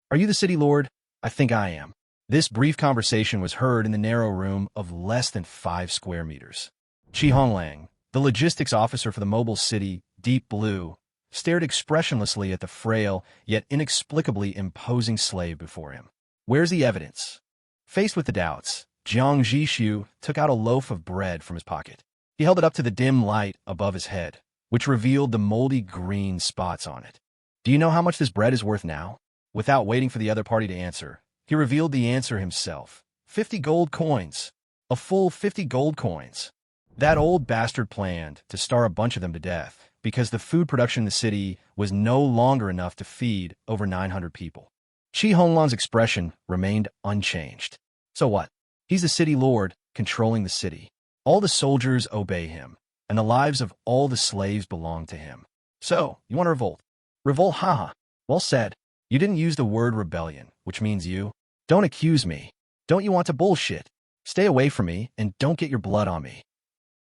Are you the city lord? I think I am. This brief conversation was heard in the narrow room of less than 5 square meters. Honglang, the logistics officer for the mobile city, Deep Blue, stared expressionlessly at the frail yet inexplicably imposing slave before him. Where's the evidence? Faced with the doubts, Jiang Zhixu took out a loaf of bread from his pocket. He held it up to the dim light above his head, which revealed the moldy green spots on it. Do you know how much this bread is worth now? Without waiting for the other party to answer, he revealed the answer himself. 50 gold coins. A full 50 gold coins. That old bastard planned to starve a bunch of them to death because the food production in the city was no longer enough to feed over 900 people. Honglang's expression remained unchanged. So what? He's the city lord, controlling the city. All the soldiers obey him, and the lives of all the slaves belong to him. So, you want to revolt? Revolt, haha. Well said. You didn't use the word rebellion, which means you. Don't accuse me. Don't you want to bullshit? Stay away from me, and don't get your blood on me.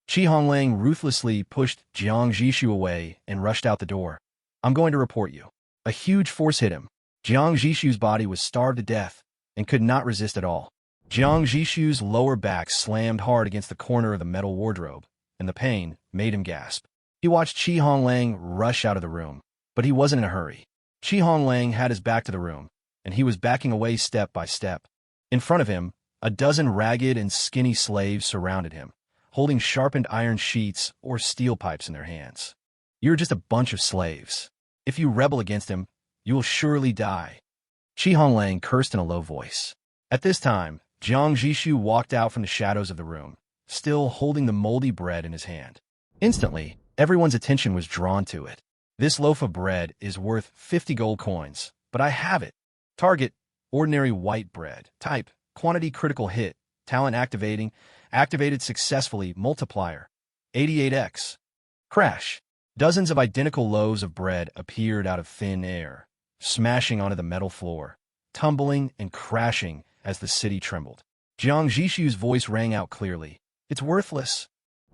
Honglang ruthlessly pushed Jiang Zhixu away and rushed out the door. I'm going to report you. A huge force hit him. Jiang Zhixu's body was starved to death and could not resist at all. Jiang Zhixu's lower back slammed hard against the corner of the metal wardrobe, and the pain made him gasp. He watched Honglang rush out of the room, but he wasn't in a hurry. Honglang had his back to the room, and he was backing away step by step. In front of him, a dozen ragged and skinny slaves surrounded him, holding sharpened iron sheets or steel pipes in their hands. You're just a bunch of slaves. If you rebel against him, you will surely die. Honglang cursed in a low voice. At this time, Jiang Zhixu walked out from the shadows of the room, still holding the moldy bread in his hand. Instantly, everyone's attention was drawn to it. This loaf of bread is worth 50 gold coins, but I have it. Target, ordinary white bread. Type, quantity critical hit. Talent activating, activated successfully. Multiplier, 88x. Crash. Dozens of identical loaves of bread appeared out of thin air, smashing onto the metal floor, tumbling and crashing as the city trembled. Jiang Zhixu's voice rang out clearly. It's worthless.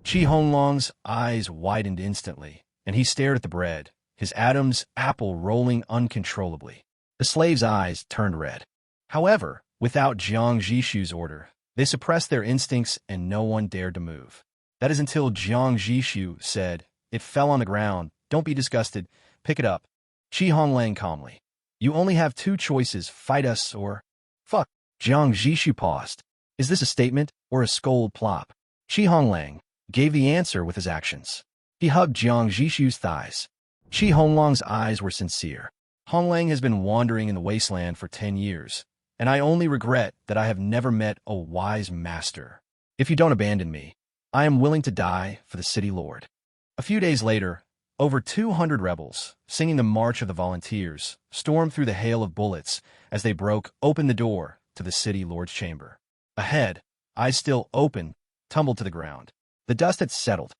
Honglang's eyes widened instantly, and he stared at the bread, his Adam's apple rolling uncontrollably. The slave's eyes turned red. However, without Jiang Zhixu's order, they suppressed their instincts and no one dared to move. That is until Jiang Zhixu said, "It fell on the ground. Don't be disgusted. Pick it up." Honglang calmly. You only have 2 choices, fight us or... Fuck. Jiang Zhixu paused. Is this a statement or a scold plop? Honglang gave the answer with his actions. He hugged Jiang Zhixu's thighs. Honglang's eyes were sincere. Honglang has been wandering in the Wasteland for 10 years, and I only regret that I have never met a wise master. If you don't abandon me, I am willing to die for the city lord. A few days later, over 200 rebels, singing the March of the Volunteers, stormed through the hail of bullets as they broke open the door to the city lord's chamber. Ahead, eyes still open, tumbled to the ground. The dust had settled.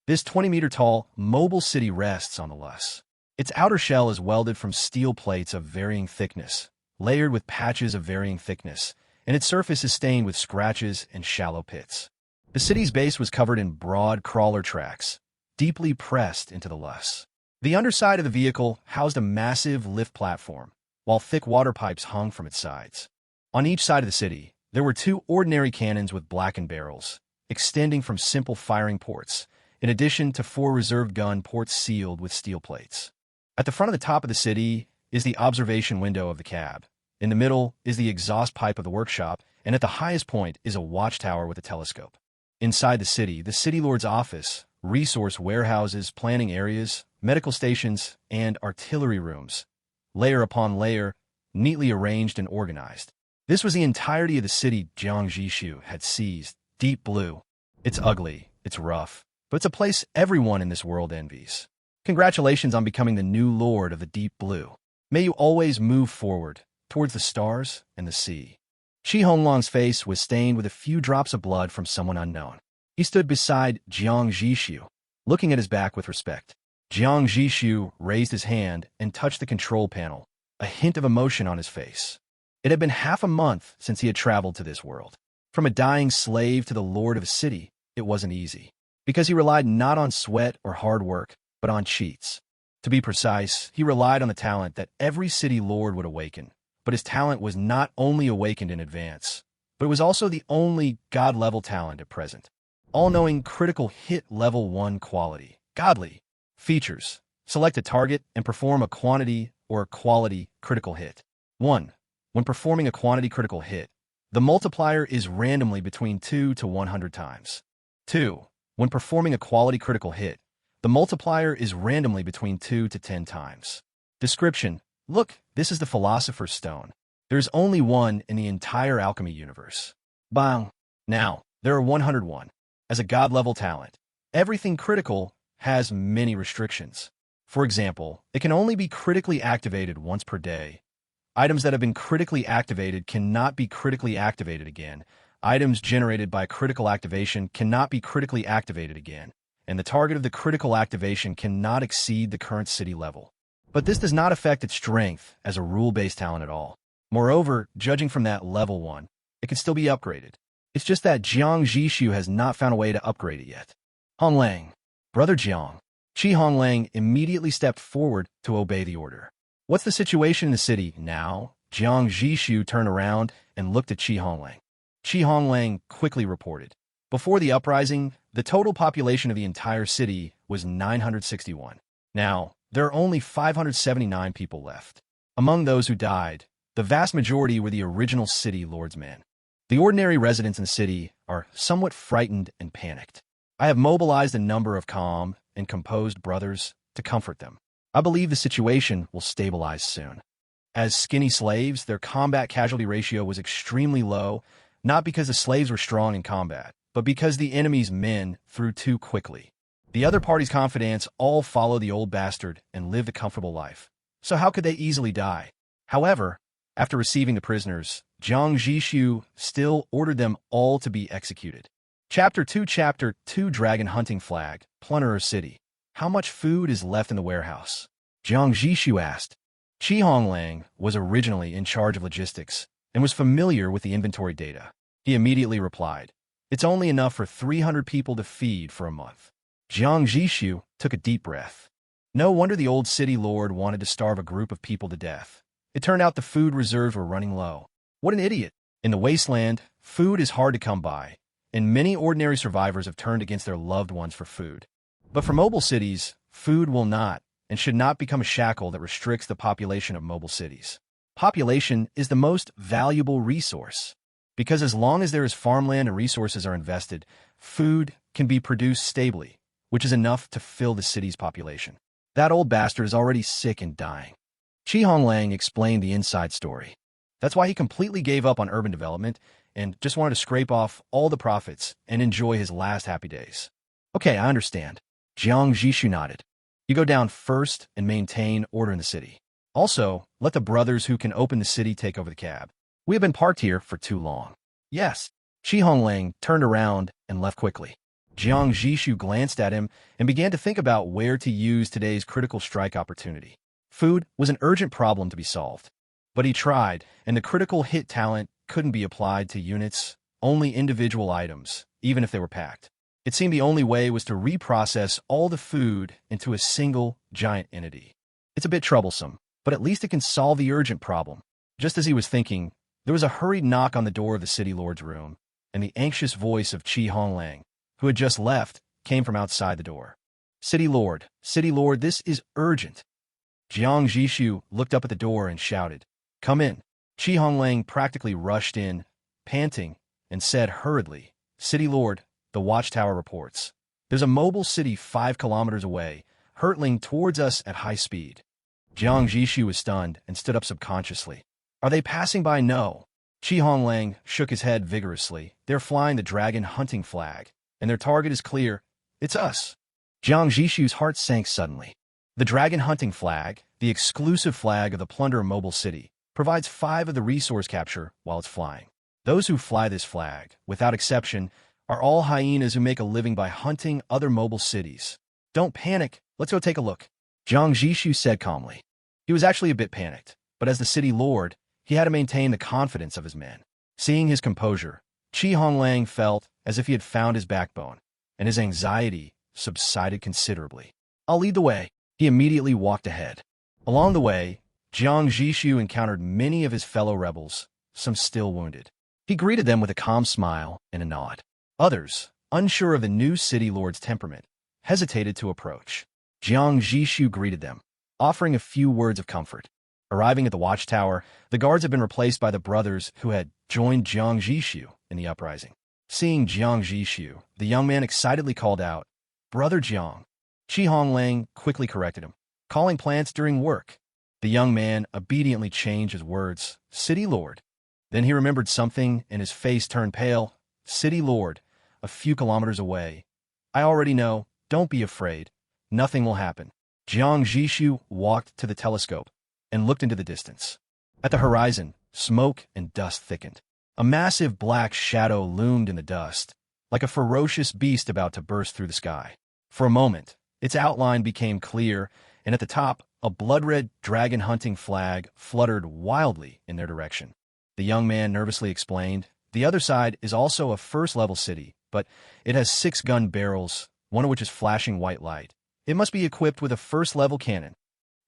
This 20-meter-tall, mobile city rests on the loess. Its outer shell is welded from steel plates of varying thickness, layered with patches of varying thickness, and its surface is stained with scratches and shallow pits. The city's base was covered in broad crawler tracks, deeply pressed into the loess. The underside of the vehicle housed a massive lift platform, while thick water pipes hung from its sides. On each side of the city, there were 2 ordinary cannons with blackened barrels, extending from simple firing ports, in addition to 4 reserve gun ports sealed with steel plates. At the front of the top of the city is the observation window of the cab. In the middle is the exhaust pipe of the workshop, and at the highest point is a watchtower with a telescope. Inside the city lord's office, resource warehouses, planning areas, medical stations, and artillery rooms, layer upon layer, neatly arranged and organized. This was the entirety of the city Jiang Zhixu had seized. Deep Blue. It's ugly, it's rough, but it's a place everyone in this world envies. Congratulations on becoming the new lord of the Deep Blue. May you always move forward, towards the stars and the sea. Honglang's face was stained with a few drops of blood from someone unknown. He stood beside Jiang Zhixu, looking at his back with respect. Jiang Zhixu raised his hand and touched the control panel, a hint of emotion on his face. It had been half a month since he had traveled to this world. From a dying slave to the lord of a city, it wasn't easy, because he relied not on sweat or hard work, but on cheats. To be precise, he relied on the talent that every city lord would awaken, but his talent was not only awakened in advance, but it was also the only God-level talent at present. All-knowing critical hit level 1 quality. Godly. Features. Select a target and perform a quantity or quality critical hit. 1. When performing a quantity critical hit, the multiplier is randomly between 2 to 100 times. 2. When performing a quality critical hit, the multiplier is randomly between 2 to 10 times. Description. Look, this is the Philosopher's Stone. There's only one in the entire alchemy universe. Bang! Now, there are 101. As a God-level talent, everything critical has many restrictions. For example, it can only be critically activated once per day. Items that have been critically activated cannot be critically activated again. Items generated by critical activation cannot be critically activated again, and the target of the critical activation cannot exceed the current city level. But this does not affect its strength as a rule-based talent at all. Moreover, judging from that level 1, it can still be upgraded. It's just that Jiang Zhixu has not found a way to upgrade it yet. Honglang. Brother Jiang. Honglang immediately stepped forward to obey the order. What's the situation in the city now? Jiang Zhixu turned around and looked at Honglang. Honglang quickly reported. Before the uprising, the total population of the entire city was 961. Now, there are only 579 people left. Among those who died, the vast majority were the original city lord's men. The ordinary residents in the city are somewhat frightened and panicked. I have mobilized a number of calm and composed brothers to comfort them. I believe the situation will stabilize soon. As skinny slaves, their combat casualty ratio was extremely low, not because the slaves were strong in combat, but because the enemy's men threw too quickly. The other party's confidants all follow the old bastard and live the comfortable life. So how could they easily die? However, after receiving the prisoners, Jiang Zhixu still ordered them all to be executed. Chapter 2 Dragon Hunting Flag, Plunderer City. How much food is left in the warehouse? Jiang Zhixu asked. Honglang was originally in charge of logistics and was familiar with the inventory data. He immediately replied, "It's only enough for 300 people to feed for a month." Jiang Zhixu took a deep breath. No wonder the old city lord wanted to starve a group of people to death. It turned out the food reserves were running low. What an idiot. In the Wasteland, food is hard to come by, and many ordinary survivors have turned against their loved ones for food. But for mobile cities, food will not and should not become a shackle that restricts the population of mobile cities. Population is the most valuable resource, because as long as there is farmland and resources are invested, food can be produced stably, which is enough to fill the city's population. That old bastard is already sick and dying. Honglang explained the inside story. That's why he completely gave up on urban development and just wanted to scrape off all the profits and enjoy his last happy days. Okay, I understand. Jiang Zhixu nodded. You go down first and maintain order in the city. Also, let the brothers who can open the city take over the cab. We have been parked here for too long. Yes. Honglang turned around and left quickly. Jiang Zhixu glanced at him and began to think about where to use today's critical strike opportunity. Food was an urgent problem to be solved. But he tried, and the critical hit talent couldn't be applied to units, only individual items, even if they were packed. It seemed the only way was to reprocess all the food into a single, giant entity. It's a bit troublesome, but at least it can solve the urgent problem. Just as he was thinking, there was a hurried knock on the door of the city lord's room, and the anxious voice of Honglang, who had just left, came from outside the door. City Lord, this is urgent." Jiang Zhixu looked up at the door and shouted, "Come in." Honglang practically rushed in, panting, and said hurriedly, "City Lord, the watchtower reports. There's a mobile city 5 kilometers away, hurtling towards us at high speed." Jiang Zhixu was stunned and stood up subconsciously. "Are they passing by?" "No." Honglang shook his head vigorously. "They're flying the dragon hunting flag, and their target is clear. It's us." Jiang Zhixu's heart sank suddenly. The dragon hunting flag, the exclusive flag of the Plunderer Mobile City, provides 5 of the resource capture while it's flying. Those who fly this flag, without exception, are all hyenas who make a living by hunting other mobile cities. "Don't panic. Let's go take a look," Jiang Zhixu said calmly. He was actually a bit panicked, but as the city lord, he had to maintain the confidence of his men. Seeing his composure, Honglang felt as if he had found his backbone, and his anxiety subsided considerably. "I'll lead the way." He immediately walked ahead. Along the way, Jiang Zhixu encountered many of his fellow rebels, some still wounded. He greeted them with a calm smile and a nod. Others, unsure of the new city lord's temperament, hesitated to approach. Jiang Zhixu greeted them, offering a few words of comfort. Arriving at the watchtower, the guards had been replaced by the brothers who had joined Jiang Zhixu in the uprising. Seeing Jiang Zhixu, the young man excitedly called out, "Brother Jiang." Honglang quickly corrected him, calling plants during work. The young man obediently changed his words, "City Lord." Then he remembered something and his face turned pale. "City Lord, a few kilometers away. I already know, don't be afraid. Nothing will happen." Jiang Zhixu walked to the telescope and looked into the distance. At the horizon, smoke and dust thickened. A massive black shadow loomed in the dust, like a ferocious beast about to burst through the sky. For a moment, its outline became clear, and at the top, a blood-red dragon-hunting flag fluttered wildly in their direction. The young man nervously explained, "The other side is also a first-level city, but it has 6 gun barrels, one of which is flashing white light. It must be equipped with a first-level cannon.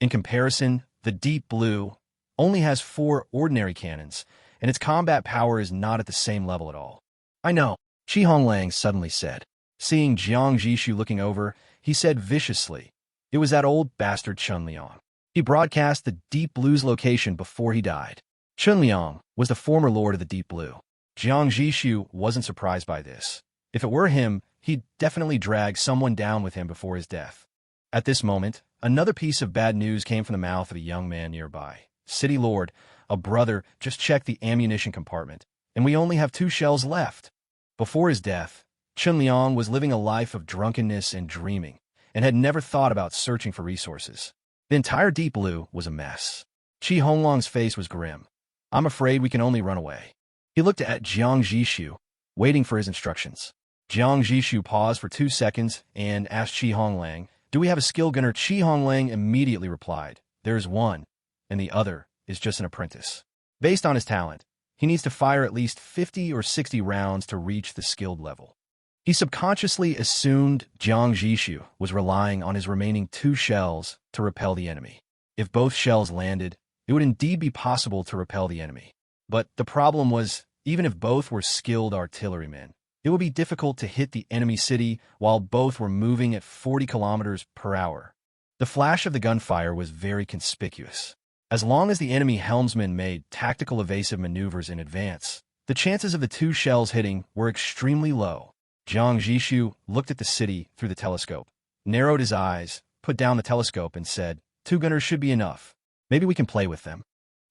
In comparison, the Deep Blue only has 4 ordinary cannons, and its combat power is not at the same level at all." "I know," Honglang suddenly said. Seeing Jiang Zhixu looking over, he said viciously, "It was that old bastard Chunliang. He broadcast the Deep Blue's location before he died." Chunliang was the former lord of the Deep Blue. Jiang Zhixu wasn't surprised by this. If it were him, he'd definitely drag someone down with him before his death. At this moment, another piece of bad news came from the mouth of a young man nearby. "City Lord, a brother just checked the ammunition compartment, and we only have 2 shells left." Before his death, Chunliang was living a life of drunkenness and dreaming, and had never thought about searching for resources. The entire Deep Blue was a mess. Honglang's face was grim. "I'm afraid we can only run away." He looked at Jiang Zhixu, waiting for his instructions. Jiang Zhixu paused for 2 seconds and asked Honglang, "Do we have a skill gunner?" Honglang immediately replied, "There is one, and the other is just an apprentice. Based on his talent, he needs to fire at least 50 or 60 rounds to reach the skilled level." He subconsciously assumed Jiang Zhixu was relying on his remaining 2 shells to repel the enemy. If both shells landed, it would indeed be possible to repel the enemy. But the problem was, even if both were skilled artillerymen, it would be difficult to hit the enemy city while both were moving at 40 kilometers per hour. The flash of the gunfire was very conspicuous. As long as the enemy helmsman made tactical evasive maneuvers in advance, the chances of the 2 shells hitting were extremely low. Jiang Zhixu looked at the city through the telescope, narrowed his eyes, put down the telescope, and said, "2 gunners should be enough. Maybe we can play with them.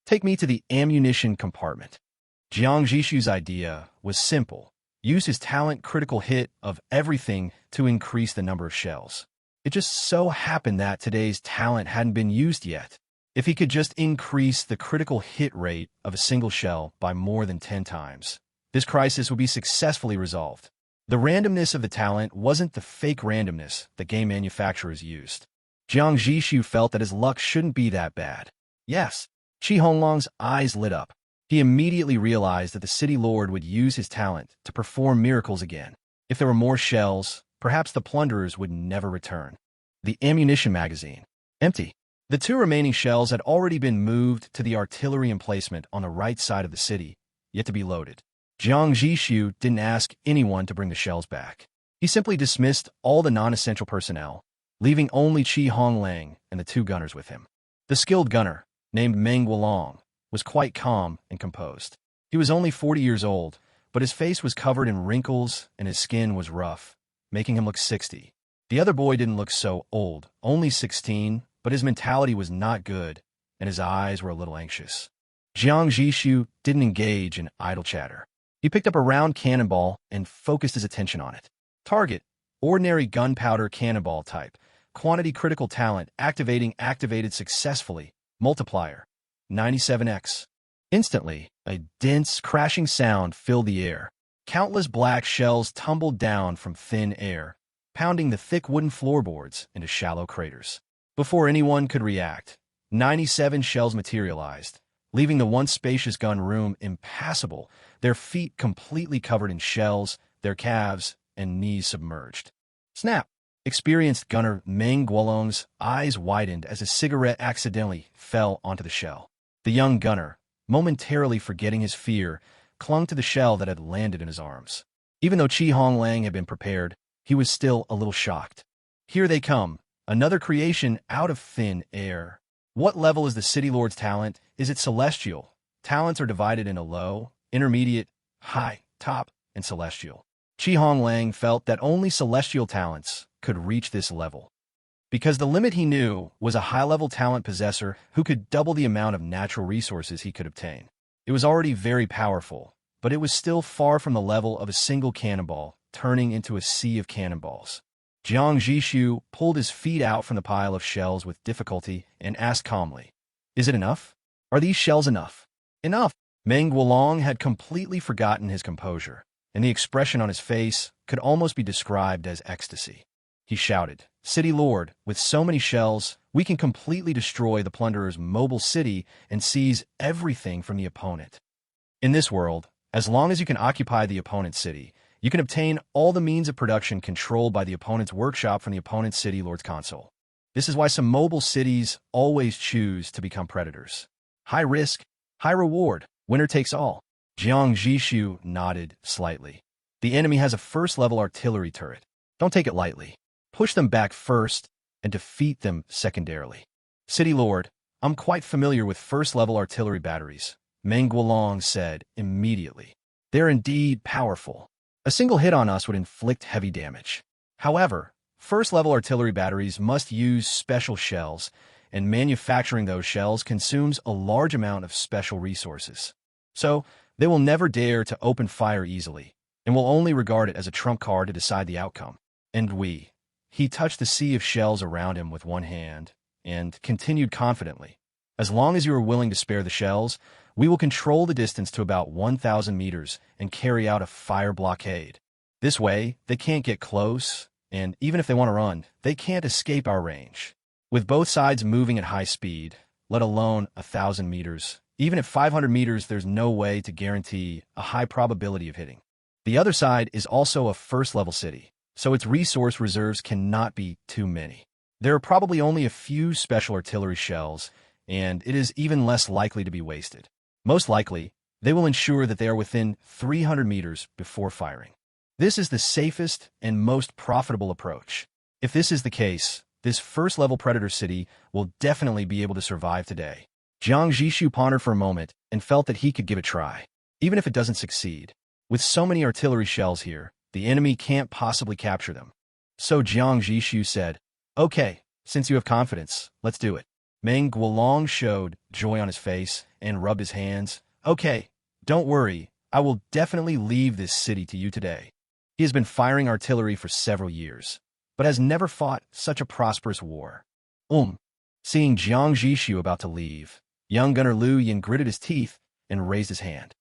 Take me to the ammunition compartment." Jiang Zhixu's idea was simple. Use his talent critical hit of everything to increase the number of shells. It just so happened that today's talent hadn't been used yet. If he could just increase the critical hit rate of a single shell by more than 10 times, this crisis would be successfully resolved. The randomness of the talent wasn't the fake randomness that game manufacturers used. Jiang Zhixu felt that his luck shouldn't be that bad. Yes, Honglang's eyes lit up. He immediately realized that the city lord would use his talent to perform miracles again. If there were more shells, perhaps the plunderers would never return. The ammunition magazine. Empty. The 2 remaining shells had already been moved to the artillery emplacement on the right side of the city, yet to be loaded. Jiang Zhixu didn't ask anyone to bring the shells back. He simply dismissed all the non-essential personnel, leaving only Honglang and the 2 gunners with him. The skilled gunner, named Meng Wulong, was quite calm and composed. He was only 40 years old, but his face was covered in wrinkles and his skin was rough, making him look 60. The other boy didn't look so old, only 16, but his mentality was not good, and his eyes were a little anxious. Jiang Zhixu didn't engage in idle chatter. He picked up a round cannonball and focused his attention on it. Target, ordinary gunpowder cannonball type. Quantity critical talent, activated successfully. Multiplier, 97x. Instantly, a dense, crashing sound filled the air. Countless black shells tumbled down from thin air, pounding the thick wooden floorboards into shallow craters. Before anyone could react, 97 shells materialized, leaving the once spacious gun room impassable, their feet completely covered in shells, their calves and knees submerged. Snap! Experienced gunner Meng Guolong's eyes widened as a cigarette accidentally fell onto the shell. The young gunner, momentarily forgetting his fear, clung to the shell that had landed in his arms. Even though Honglang had been prepared, he was still a little shocked. Here they come, another creation out of thin air. What level is the City Lord's talent? Is it celestial? Talents are divided into low, intermediate, high, top, and celestial. Honglang felt that only celestial talents could reach this level, because the limit he knew was a high-level talent possessor who could double the amount of natural resources he could obtain. It was already very powerful, but it was still far from the level of a single cannonball turning into a sea of cannonballs. Jiang Zhixu pulled his feet out from the pile of shells with difficulty and asked calmly, "Is it enough? Are these shells enough?" "Enough." Meng Guolong had completely forgotten his composure, and the expression on his face could almost be described as ecstasy. He shouted, "City Lord, with so many shells, we can completely destroy the plunderer's mobile city and seize everything from the opponent. In this world, as long as you can occupy the opponent's city, you can obtain all the means of production controlled by the opponent's workshop from the opponent's City Lord's console. This is why some mobile cities always choose to become predators. High risk, high reward, winner takes all." Jiang Zhixu nodded slightly. "The enemy has a first-level artillery turret. Don't take it lightly. Push them back first and defeat them secondarily." "City Lord, I'm quite familiar with first-level artillery batteries," Meng Guolong said immediately. "They're indeed powerful. A single hit on us would inflict heavy damage. However, first-level artillery batteries must use special shells, and manufacturing those shells consumes a large amount of special resources. So, they will never dare to open fire easily, and will only regard it as a trump card to decide the outcome. And he touched the sea of shells around him with one hand, and continued confidently, "As long as you are willing to spare the shells, we will control the distance to about 1,000 meters and carry out a fire blockade. This way, they can't get close, and even if they want to run, they can't escape our range. With both sides moving at high speed, let alone 1,000 meters, even at 500 meters, there's no way to guarantee a high probability of hitting. The other side is also a first-level city, so its resource reserves cannot be too many. There are probably only a few special artillery shells, and it is even less likely to be wasted. Most likely, they will ensure that they are within 300 meters before firing. This is the safest and most profitable approach. If this is the case, this first-level predator city will definitely be able to survive today." Jiang Zhixu pondered for a moment and felt that he could give it a try, even if it doesn't succeed. With so many artillery shells here, the enemy can't possibly capture them. So Jiang Zhixu said, "Okay, since you have confidence, let's do it." Meng Guolong showed joy on his face and rubbed his hands. "Okay, don't worry, I will definitely leave this city to you today." He has been firing artillery for several years, but has never fought such a prosperous war. Seeing Jiang Zhixu about to leave, young gunner Liu Yin gritted his teeth and raised his hand.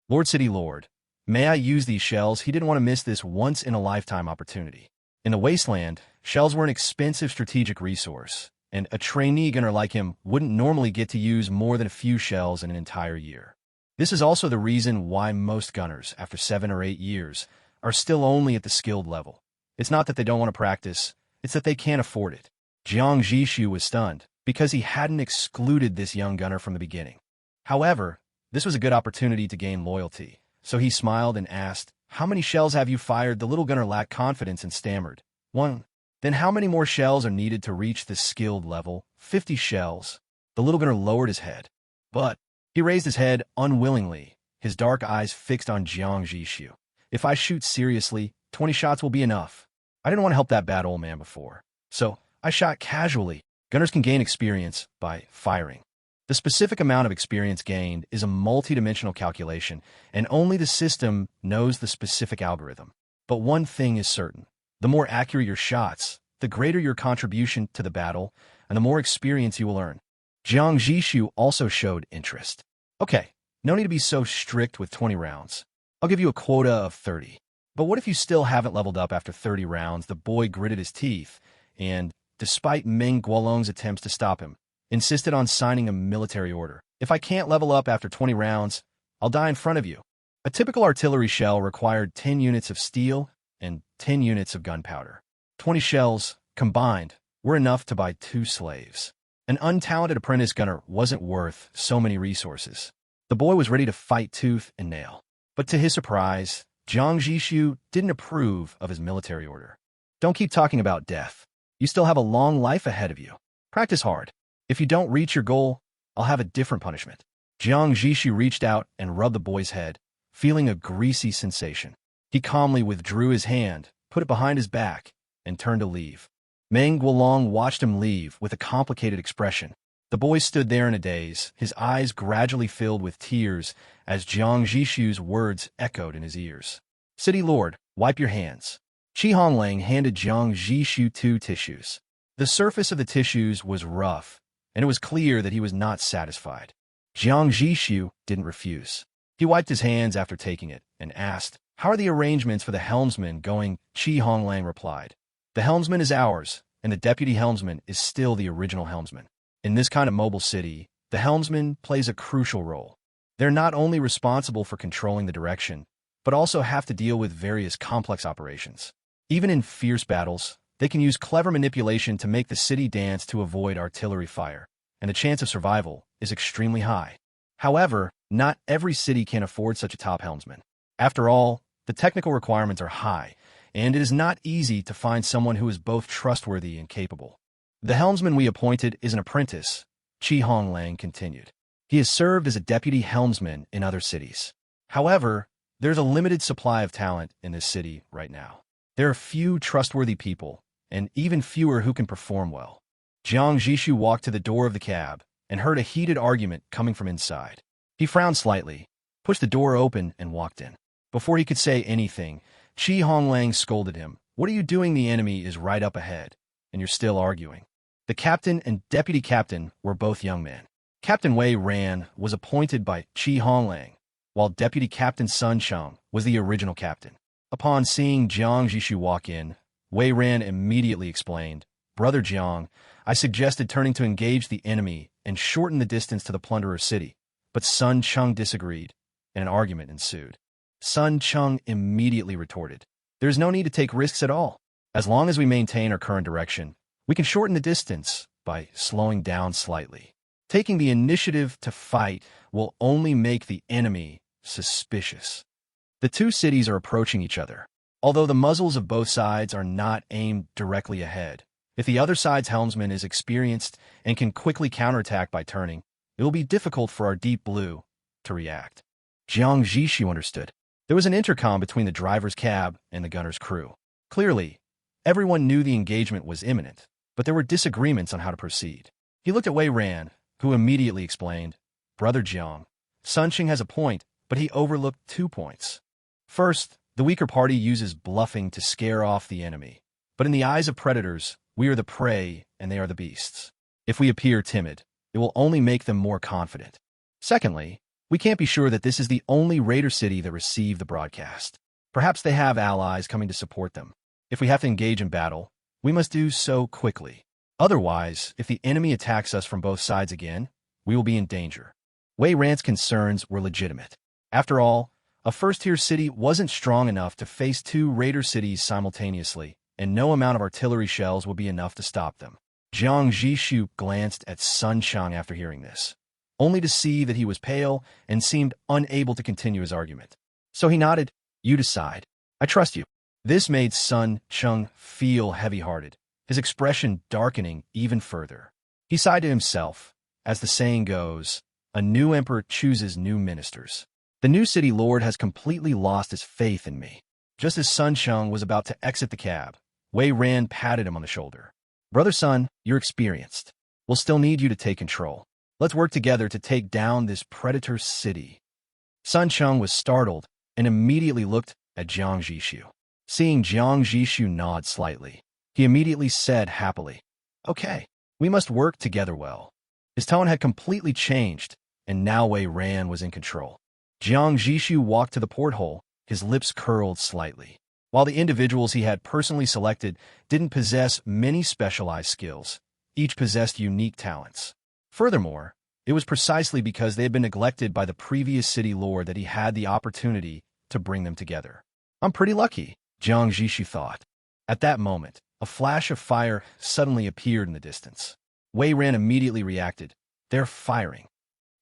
"Lord City Lord, may I use these shells?" He didn't want to miss this once-in-a-lifetime opportunity. In the Wasteland, shells were an expensive strategic resource, and a trainee gunner like him wouldn't normally get to use more than a few shells in an entire year. This is also the reason why most gunners, after 7 or 8 years, are still only at the skilled level. It's not that they don't want to practice, it's that they can't afford it. Jiang Zhixu was stunned, because he hadn't excluded this young gunner from the beginning. However, this was a good opportunity to gain loyalty, so he smiled and asked, "How many shells have you fired?" The little gunner lacked confidence and stammered, "1. Then how many more shells are needed to reach the skilled level? 50 shells. The little gunner lowered his head. But he raised his head unwillingly, his dark eyes fixed on Jiang Zhixu. "If I shoot seriously, 20 shots will be enough. I didn't want to help that bad old man before, so I shot casually." Gunners can gain experience by firing. The specific amount of experience gained is a multidimensional calculation, and only the system knows the specific algorithm. But one thing is certain. The more accurate your shots, the greater your contribution to the battle, and the more experience you will earn. Jiang Zhixu also showed interest. "Okay, no need to be so strict with 20 rounds. I'll give you a quota of 30. But what if you still haven't leveled up after 30 rounds?" The boy gritted his teeth, and, despite Meng Guolong's attempts to stop him, insisted on signing a military order. "If I can't level up after 20 rounds, I'll die in front of you." A typical artillery shell required 10 units of steel and 10 units of gunpowder. 20 shells, combined, were enough to buy 2 slaves. An untalented apprentice gunner wasn't worth so many resources. The boy was ready to fight tooth and nail. But to his surprise, Jiang Zhixu didn't approve of his military order. Don't keep talking about death. You still have a long life ahead of you. Practice hard. If you don't reach your goal, I'll have a different punishment. Jiang Zhixu reached out and rubbed the boy's head, feeling a greasy sensation. He calmly withdrew his hand, put it behind his back, and turned to leave. Meng Guolong watched him leave with a complicated expression. The boy stood there in a daze, his eyes gradually filled with tears as Jiang Zhixu's words echoed in his ears. City Lord, wipe your hands. Honglang handed Jiang Zhixu 2 tissues. The surface of the tissues was rough, and it was clear that he was not satisfied. Jiang Zhixu didn't refuse. He wiped his hands after taking it and asked, "How are the arrangements for the helmsman going?" Honglang replied, "The helmsman is ours, and the deputy helmsman is still the original helmsman. In this kind of mobile city, the helmsman plays a crucial role. They're not only responsible for controlling the direction, but also have to deal with various complex operations. Even in fierce battles, they can use clever manipulation to make the city dance to avoid artillery fire, and the chance of survival is extremely high. However, not every city can afford such a top helmsman. After all, the technical requirements are high, and it is not easy to find someone who is both trustworthy and capable. The helmsman we appointed is an apprentice," Honglang continued. "He has served as a deputy helmsman in other cities. However, there's a limited supply of talent in this city right now. There are few trustworthy people, and even fewer who can perform well." Jiang Zhixu walked to the door of the cab and heard a heated argument coming from inside. He frowned slightly, pushed the door open, and walked in. Before he could say anything, Honglang scolded him. "What are you doing? The enemy is right up ahead, and you're still arguing." The captain and deputy captain were both young men. Captain Wei Ran was appointed by Honglang, while Deputy Captain Sun Cheng was the original captain. Upon seeing Jiang Zhixu walk in, Wei Ran immediately explained, "Brother Jiang, I suggested turning to engage the enemy and shorten the distance to the plunderer city, but Sun Cheng disagreed, and an argument ensued." Sun Cheng immediately retorted, "There's no need to take risks at all. As long as we maintain our current direction, we can shorten the distance by slowing down slightly. Taking the initiative to fight will only make the enemy suspicious." The two cities are approaching each other. Although the muzzles of both sides are not aimed directly ahead, if the other side's helmsman is experienced and can quickly counterattack by turning, it will be difficult for our deep blue to react. Jiang Zhixu understood. There was an intercom between the driver's cab and the gunner's crew. Clearly, everyone knew the engagement was imminent, but there were disagreements on how to proceed. He looked at Wei Ran, who immediately explained, "Brother Jiang, Sun Cheng has a point, but he overlooked 2 points. First, the weaker party uses bluffing to scare off the enemy. But in the eyes of predators, we are the prey and they are the beasts. If we appear timid, it will only make them more confident. Secondly, we can't be sure that this is the only raider city that received the broadcast. Perhaps they have allies coming to support them. If we have to engage in battle, we must do so quickly. Otherwise, if the enemy attacks us from both sides again, we will be in danger." Wei Ran's concerns were legitimate. After all, a first-tier city wasn't strong enough to face 2 raider cities simultaneously, and no amount of artillery shells will be enough to stop them. Jiang Zhixu glanced at Sun Cheng after hearing this, only to see that he was pale and seemed unable to continue his argument. So he nodded. "You decide. I trust you." This made Sun Cheng feel heavy-hearted, his expression darkening even further. He sighed to himself. As the saying goes, a new emperor chooses new ministers. The new city lord has completely lost his faith in me. Just as Sun Cheng was about to exit the cab, Wei Ran patted him on the shoulder. "Brother Sun, you're experienced. We'll still need you to take control. Let's work together to take down this predator city." Sun Cheng was startled and immediately looked at Jiang Zhixu. Seeing Jiang Zhixu nod slightly, he immediately said happily, "Okay, we must work together well." His tone had completely changed, and now Wei Ran was in control. Jiang Zhixu walked to the porthole, his lips curled slightly. While the individuals he had personally selected didn't possess many specialized skills, each possessed unique talents. Furthermore, it was precisely because they had been neglected by the previous city lord that he had the opportunity to bring them together. "I'm pretty lucky," Jiang Zhixu thought. At that moment, A flash of fire suddenly appeared in the distance. Wei Ran immediately reacted. They're firing.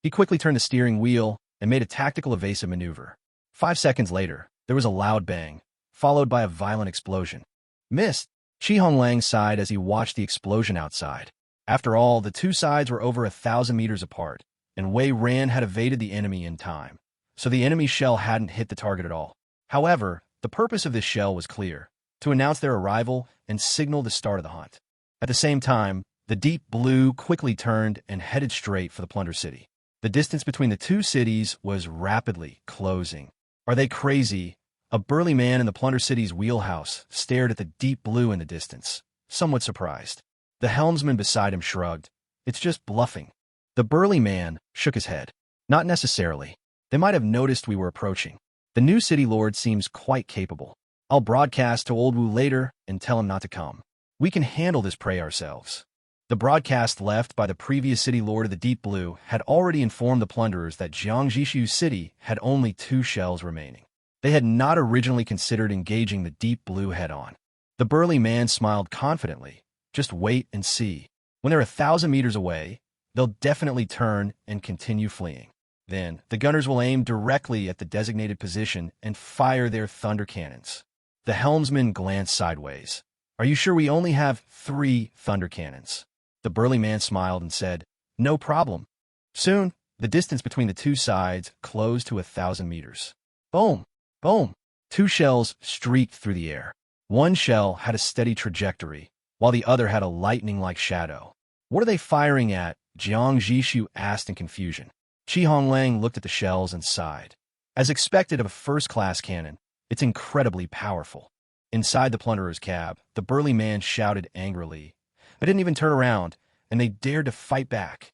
He quickly turned the steering wheel and made a tactical evasive maneuver. 5 seconds later, there was a loud bang, followed by a violent explosion. Missed! Honglang sighed as he watched the explosion outside. After all, the two sides were over 1,000 meters apart, and Wei Ran had evaded the enemy in time, so the enemy shell hadn't hit the target at all. However, the purpose of this shell was clear: to announce their arrival and signal the start of the hunt. At the same time, the Deep Blue quickly turned and headed straight for the Plunder City. The distance between the two cities was rapidly closing. Are they crazy? A burly man in the Plunder City's wheelhouse stared at the Deep Blue in the distance, somewhat surprised. The helmsman beside him shrugged. It's just bluffing. The burly man shook his head. Not necessarily. They might have noticed we were approaching. The new city lord seems quite capable. I'll broadcast to Old Wu later and tell him not to come. We can handle this prey ourselves. The broadcast left by the previous city lord of the Deep Blue had already informed the plunderers that Jiang Zhixu's city had only 2 shells remaining. They had not originally considered engaging the Deep Blue head-on. The burly man smiled confidently. Just wait and see. When they're 1,000 meters away, they'll definitely turn and continue fleeing. Then, the gunners will aim directly at the designated position and fire their thunder cannons. The helmsman glanced sideways. Are you sure we only have 3 thunder cannons? The burly man smiled and said, no problem. Soon, the distance between the two sides closed to 1,000 meters. Boom! Boom! 2 shells streaked through the air. One shell had a steady trajectory, while the other had a lightning-like shadow. What are they firing at? Jiang Zhixu asked in confusion. Honglang looked at the shells and sighed. As expected of a first-class cannon, it's incredibly powerful. Inside the plunderer's cab, the burly man shouted angrily. I didn't even turn around, and they dared to fight back.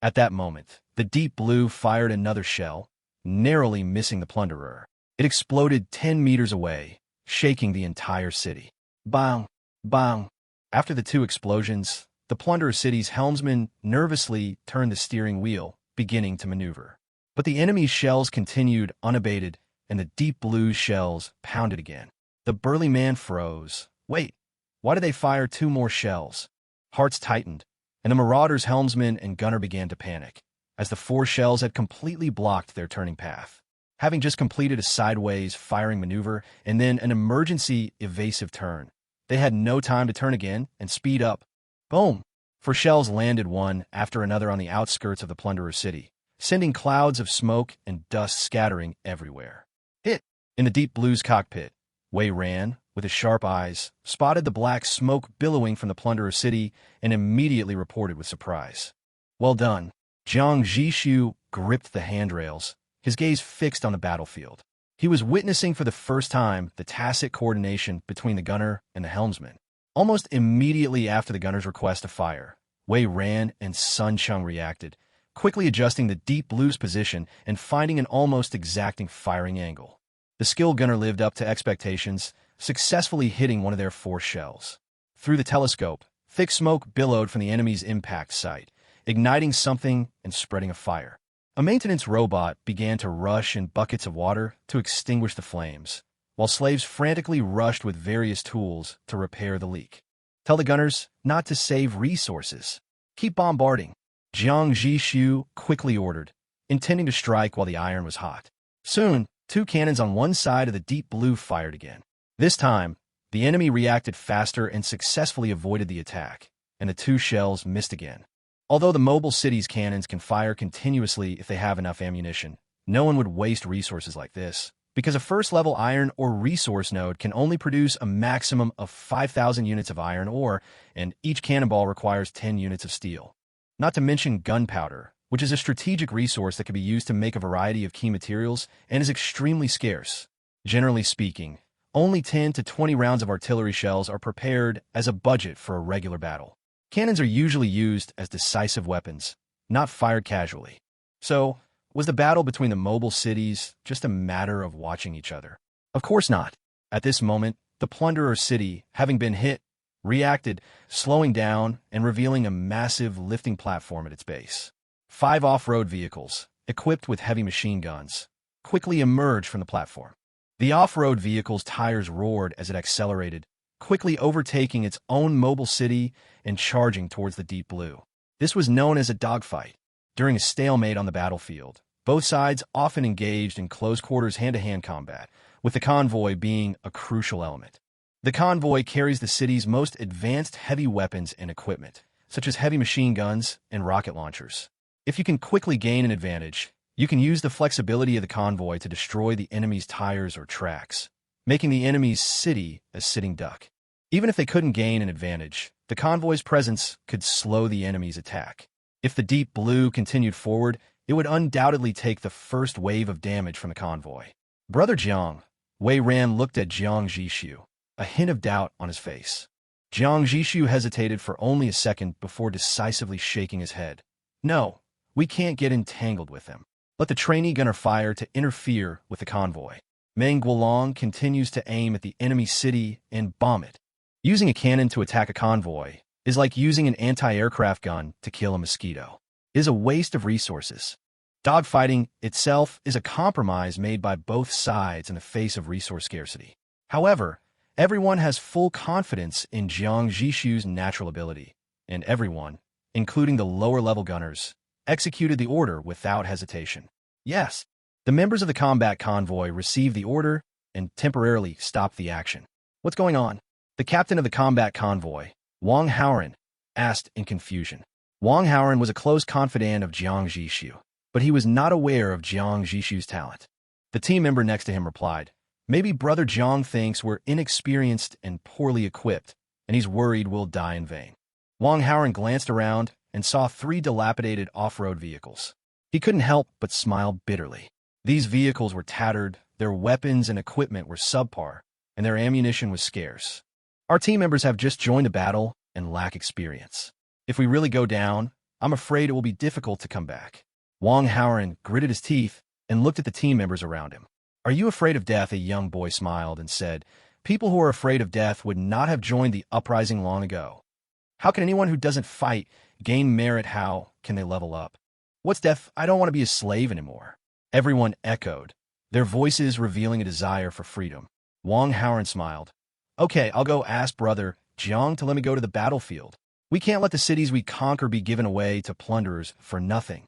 At that moment, the Deep Blue fired another shell, narrowly missing the plunderer. It exploded 10 meters away, shaking the entire city. Bang! Bang! After the 2 explosions, the plunderer city's helmsman nervously turned the steering wheel, beginning to maneuver. But the enemy's shells continued unabated, and the Deep Blue's shells pounded again. The burly man froze. Wait, why did they fire 2 more shells? Hearts tightened, and the Marauder's helmsman and gunner began to panic, as the 4 shells had completely blocked their turning path. Having just completed a sideways firing maneuver and then an emergency evasive turn, they had no time to turn again and speed up. Boom! 4 shells landed one after another on the outskirts of the plunderer city, sending clouds of smoke and dust scattering everywhere. Hit! In the Deep Blue's cockpit, Wei Ran, with his sharp eyes, spotted the black smoke billowing from the plunderer city and immediately reported with surprise. Well done. Jiang Zhixu gripped the handrails, his gaze fixed on the battlefield. He was witnessing for the first time the tacit coordination between the gunner and the helmsman. Almost immediately after the gunner's request to fire, Wei Ran and Sun Chung reacted, quickly adjusting the Deep Blue's position and finding an almost exacting firing angle. The skilled gunner lived up to expectations, successfully hitting one of their 4 shells. Through the telescope, thick smoke billowed from the enemy's impact site, igniting something and spreading a fire. A maintenance robot began to rush in buckets of water to extinguish the flames, while slaves frantically rushed with various tools to repair the leak. Tell the gunners not to save resources. Keep bombarding. Jiang Zhixu quickly ordered, intending to strike while the iron was hot. Soon, 2 cannons on one side of the Deep Blue fired again. This time, the enemy reacted faster and successfully avoided the attack, and the 2 shells missed again. Although the mobile city's cannons can fire continuously if they have enough ammunition, no one would waste resources like this, because a first-level iron or resource node can only produce a maximum of 5,000 units of iron ore, and each cannonball requires 10 units of steel. Not to mention gunpowder, which is a strategic resource that can be used to make a variety of key materials and is extremely scarce. Generally speaking, only 10 to 20 rounds of artillery shells are prepared as a budget for a regular battle. Cannons are usually used as decisive weapons, not fired casually. So, was the battle between the mobile cities just a matter of watching each other? Of course not. At this moment, the plunderer city, having been hit, reacted, slowing down and revealing a massive lifting platform at its base. 5 off-road vehicles, equipped with heavy machine guns, quickly emerged from the platform. The off-road vehicle's tires roared as it accelerated, quickly overtaking its own mobile city and charging towards the deep blue. This was known as a dogfight. During a stalemate on the battlefield, both sides often engaged in close-quarters hand-to-hand combat, with the convoy being a crucial element. The convoy carries the city's most advanced heavy weapons and equipment, such as heavy machine guns and rocket launchers. If you can quickly gain an advantage, you can use the flexibility of the convoy to destroy the enemy's tires or tracks, making the enemy's city a sitting duck. Even if they couldn't gain an advantage, the convoy's presence could slow the enemy's attack. If the deep blue continued forward, it would undoubtedly take the first wave of damage from the convoy. Brother Jiang, Wei Ran looked at Jiang Zhixu, a hint of doubt on his face. Jiang Zhixu hesitated for only a second before decisively shaking his head. No, we can't get entangled with them. Let the trainee gunner fire to interfere with the convoy. Meng Guolong continues to aim at the enemy city and bomb it. Using a cannon to attack a convoy is like using an anti-aircraft gun to kill a mosquito. It is a waste of resources. Dogfighting itself is a compromise made by both sides in the face of resource scarcity. However, everyone has full confidence in Jiang Zhixu's natural ability, and everyone, including the lower-level gunners, executed the order without hesitation. Yes, the members of the combat convoy received the order and temporarily stopped the action. What's going on? The captain of the combat convoy, Wang Haoran, asked in confusion. Wang Haoran was a close confidant of Jiang Zhixu, but he was not aware of Jiang Zhixu's talent. The team member next to him replied, "Maybe Brother Jiang thinks we're inexperienced and poorly equipped, and he's worried we'll die in vain." Wang Haoran glanced around and saw 3 dilapidated off-road vehicles. He couldn't help but smile bitterly. These vehicles were tattered, their weapons and equipment were subpar, and their ammunition was scarce. Our team members have just joined the battle and lack experience. If we really go down, I'm afraid it will be difficult to come back. Wang Haoran gritted his teeth and looked at the team members around him. "Are you afraid of death?" A young boy smiled and said, "People who are afraid of death would not have joined the uprising long ago. How can anyone who doesn't fight gain merit? How can they level up? What's death? I don't want to be a slave anymore." Everyone echoed, their voices revealing a desire for freedom. Wang Haoran smiled. "Okay, I'll go ask Brother Jiang to let me go to the battlefield. We can't let the cities we conquer be given away to plunderers for nothing."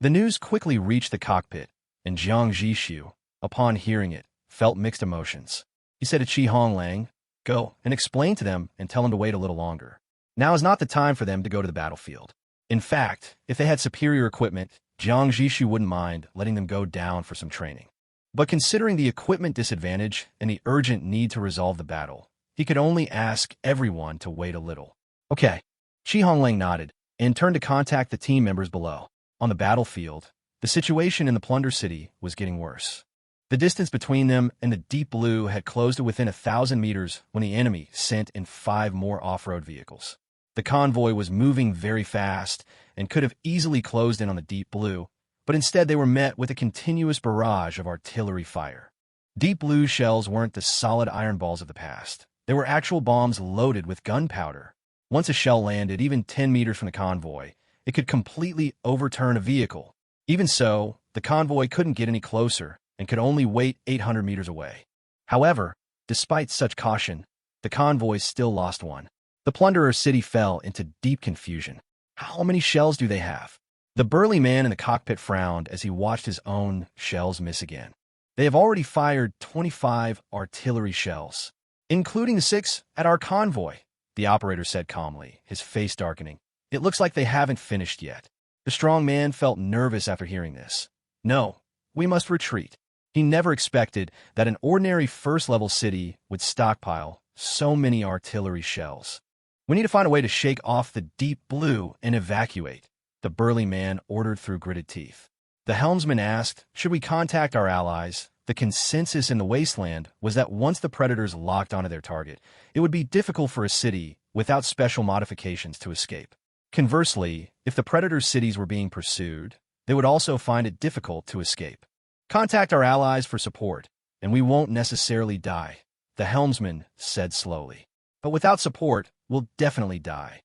The news quickly reached the cockpit, and Jiang Zhixu, upon hearing it, felt mixed emotions. He said to Honglang, "Go and explain to them and tell them to wait a little longer. Now is not the time for them to go to the battlefield." In fact, if they had superior equipment, Jiang Zhixu wouldn't mind letting them go down for some training. But considering the equipment disadvantage and the urgent need to resolve the battle, he could only ask everyone to wait a little. Okay. Honglang nodded and turned to contact the team members below. On the battlefield, the situation in the Plunder City was getting worse. The distance between them and the deep blue had closed to within 1,000 meters when the enemy sent in 5 more off-road vehicles. The convoy was moving very fast and could have easily closed in on the deep blue, but instead they were met with a continuous barrage of artillery fire. Deep blue shells weren't the solid iron balls of the past. They were actual bombs loaded with gunpowder. Once a shell landed even 10 meters from the convoy, it could completely overturn a vehicle. Even so, the convoy couldn't get any closer and could only wait 800 meters away. However, despite such caution, the convoy still lost one. The plunderer city fell into deep confusion. How many shells do they have? The burly man in the cockpit frowned as he watched his own shells miss again. They have already fired 25 artillery shells, including the 6 at our convoy, the operator said calmly, his face darkening. It looks like they haven't finished yet. The strong man felt nervous after hearing this. No, we must retreat. He never expected that an ordinary first-level city would stockpile so many artillery shells. We need to find a way to shake off the deep blue and evacuate, the burly man ordered through gritted teeth. The helmsman asked, should we contact our allies? The consensus in the Wasteland was that once the predators locked onto their target, it would be difficult for a city without special modifications to escape. Conversely, if the predators' cities were being pursued, they would also find it difficult to escape. Contact our allies for support, and we won't necessarily die, the helmsman said slowly. But without support, we'll definitely die.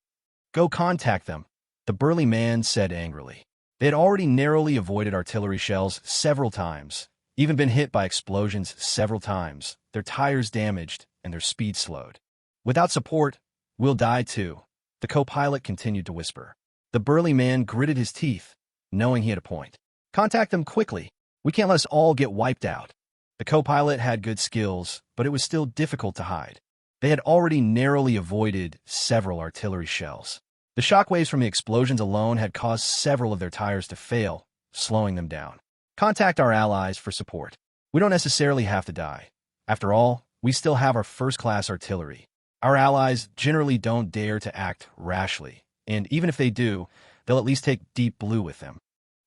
Go contact them, the burly man said angrily. They had already narrowly avoided artillery shells several times, even been hit by explosions several times, their tires damaged, and their speed slowed. Without support, we'll die too, the co-pilot continued to whisper. The burly man gritted his teeth, knowing he had a point. Contact them quickly. We can't let us all get wiped out. The co-pilot had good skills, but it was still difficult to hide. They had already narrowly avoided several artillery shells. The shockwaves from the explosions alone had caused several of their tires to fail, slowing them down. Contact our allies for support. We don't necessarily have to die. After all, we still have our first-class artillery. Our allies generally don't dare to act rashly, and even if they do, they'll at least take Deep Blue with them.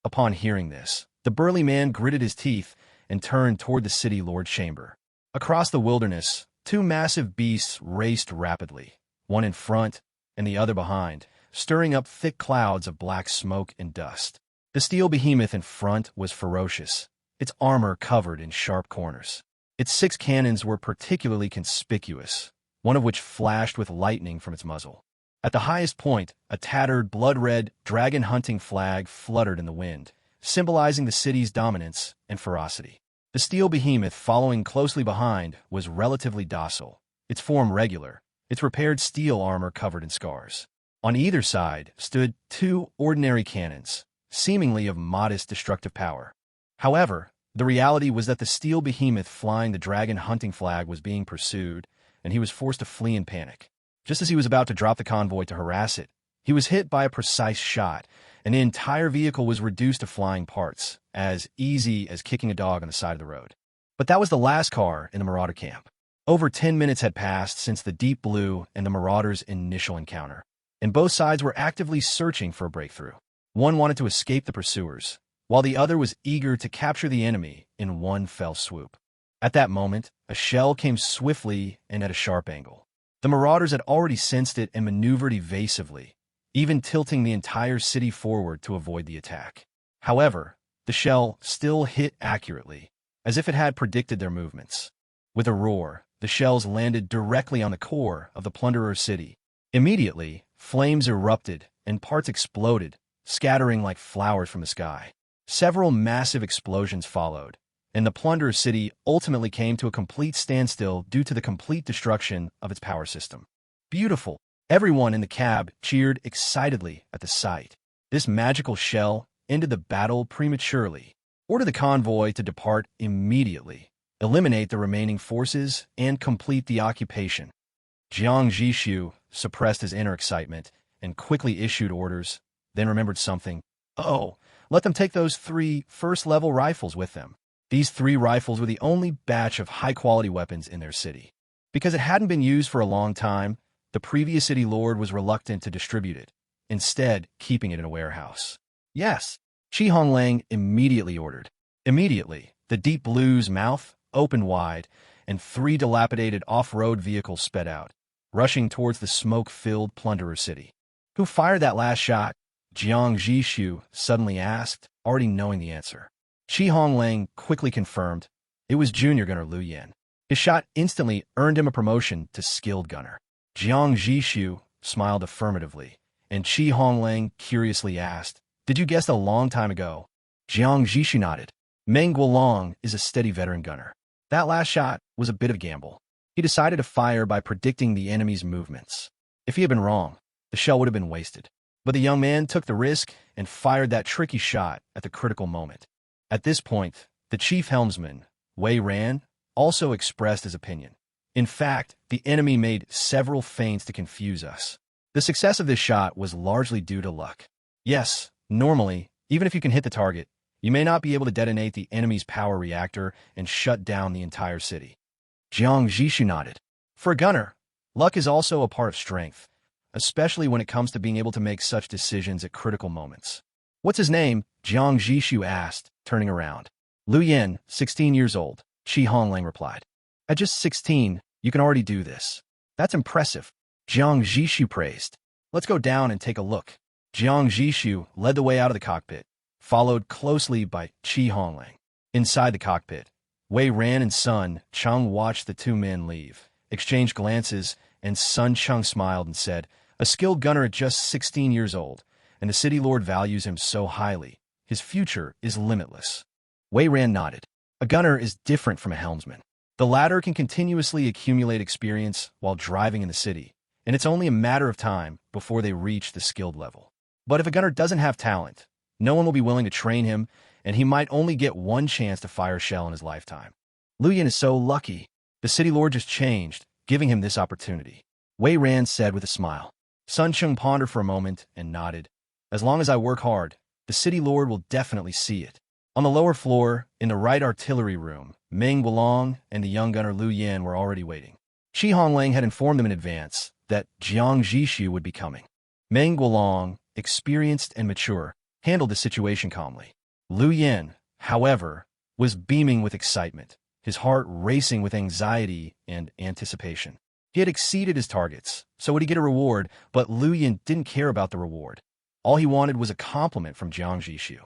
Upon hearing this, the burly man gritted his teeth and turned toward the city lord's chamber. Across the wilderness, two massive beasts raced rapidly, one in front and the other behind, stirring up thick clouds of black smoke and dust. The steel behemoth in front was ferocious, its armor covered in sharp corners. Its 6 cannons were particularly conspicuous, one of which flashed with lightning from its muzzle. At the highest point, a tattered, blood-red dragon-hunting flag fluttered in the wind, symbolizing the city's dominance and ferocity. The steel behemoth following closely behind was relatively docile, its form regular, its repaired steel armor covered in scars. On either side stood 2 ordinary cannons, seemingly of modest destructive power. However, the reality was that the steel behemoth flying the dragon-hunting flag was being pursued, and he was forced to flee in panic. Just as he was about to drop the convoy to harass it, he was hit by a precise shot, and the entire vehicle was reduced to flying parts, as easy as kicking a dog on the side of the road. But that was the last car in the Marauder camp. Over 10 minutes had passed since the Deep Blue and the Marauders' initial encounter, and both sides were actively searching for a breakthrough. One wanted to escape the pursuers, while the other was eager to capture the enemy in one fell swoop. At that moment, a shell came swiftly and at a sharp angle. The Marauders had already sensed it and maneuvered evasively, even tilting the entire city forward to avoid the attack. However, the shell still hit accurately, as if it had predicted their movements. With a roar, the shells landed directly on the core of the plunderer city. Immediately, flames erupted and parts exploded, scattering like flowers from the sky. Several massive explosions followed, and the plunderer city ultimately came to a complete standstill due to the complete destruction of its power system. Beautiful! Everyone in the cab cheered excitedly at the sight. This magical shell ended the battle prematurely. Order the convoy to depart immediately, eliminate the remaining forces, and complete the occupation. Jiang Zhixu suppressed his inner excitement and quickly issued orders, then remembered something. Oh, let them take those 3 first-level rifles with them. These 3 rifles were the only batch of high-quality weapons in their city. Because it hadn't been used for a long time, the previous city lord was reluctant to distribute it, instead keeping it in a warehouse. Yes, Honglang immediately ordered. Immediately, the Deep Blue's mouth opened wide, and 3 dilapidated off-road vehicles sped out, rushing towards the smoke-filled plunderer city. Who fired that last shot? Jiang Zhixu suddenly asked, already knowing the answer. Honglang quickly confirmed, it was Junior Gunner Liu Yan. His shot instantly earned him a promotion to Skilled Gunner. Jiang Zhixu smiled affirmatively, and Honglang curiously asked, did you guess a long time ago? Jiang Zhixu nodded. Meng Guolong is a steady veteran gunner. That last shot was a bit of a gamble. He decided to fire by predicting the enemy's movements. If he had been wrong, the shell would have been wasted. But the young man took the risk and fired that tricky shot at the critical moment. At this point, the chief helmsman, Wei Ran, also expressed his opinion. In fact, the enemy made several feints to confuse us. The success of this shot was largely due to luck. Yes, normally, even if you can hit the target, you may not be able to detonate the enemy's power reactor and shut down the entire city. Jiang Zhixu nodded. For a gunner, luck is also a part of strength, especially when it comes to being able to make such decisions at critical moments. What's his name? Jiang Zhixu asked, turning around. Liu Yan, 16 years old, Honglang replied. At just 16, you can already do this. That's impressive. Jiang Zhixu praised. Let's go down and take a look. Jiang Zhixu led the way out of the cockpit, followed closely by Honglang. Inside the cockpit, Wei Ran and Sun Chung watched the 2 men leave, exchanged glances, and Sun Chung smiled and said, a skilled gunner at just 16 years old, and the city lord values him so highly. His future is limitless. Wei Ran nodded. A gunner is different from a helmsman. The latter can continuously accumulate experience while driving in the city, and it's only a matter of time before they reach the skilled level. But if a gunner doesn't have talent, no one will be willing to train him, and he might only get one chance to fire a shell in his lifetime. Lu Yin is so lucky. The city lord just changed, giving him this opportunity. Wei Ran said with a smile. Sun Chung pondered for a moment and nodded. As long as I work hard, the city lord will definitely see it. On the lower floor, in the right artillery room, Meng Guolong and the young gunner Lu Yin were already waiting. Honglang had informed them in advance that Jiang Zhixu would be coming. Meng Guolong, experienced and mature, handled the situation calmly. Lu Yin, however, was beaming with excitement, his heart racing with anxiety and anticipation. He had exceeded his targets, so would he get a reward, but Lu Yin didn't care about the reward. All he wanted was a compliment from Jiang Zhixu.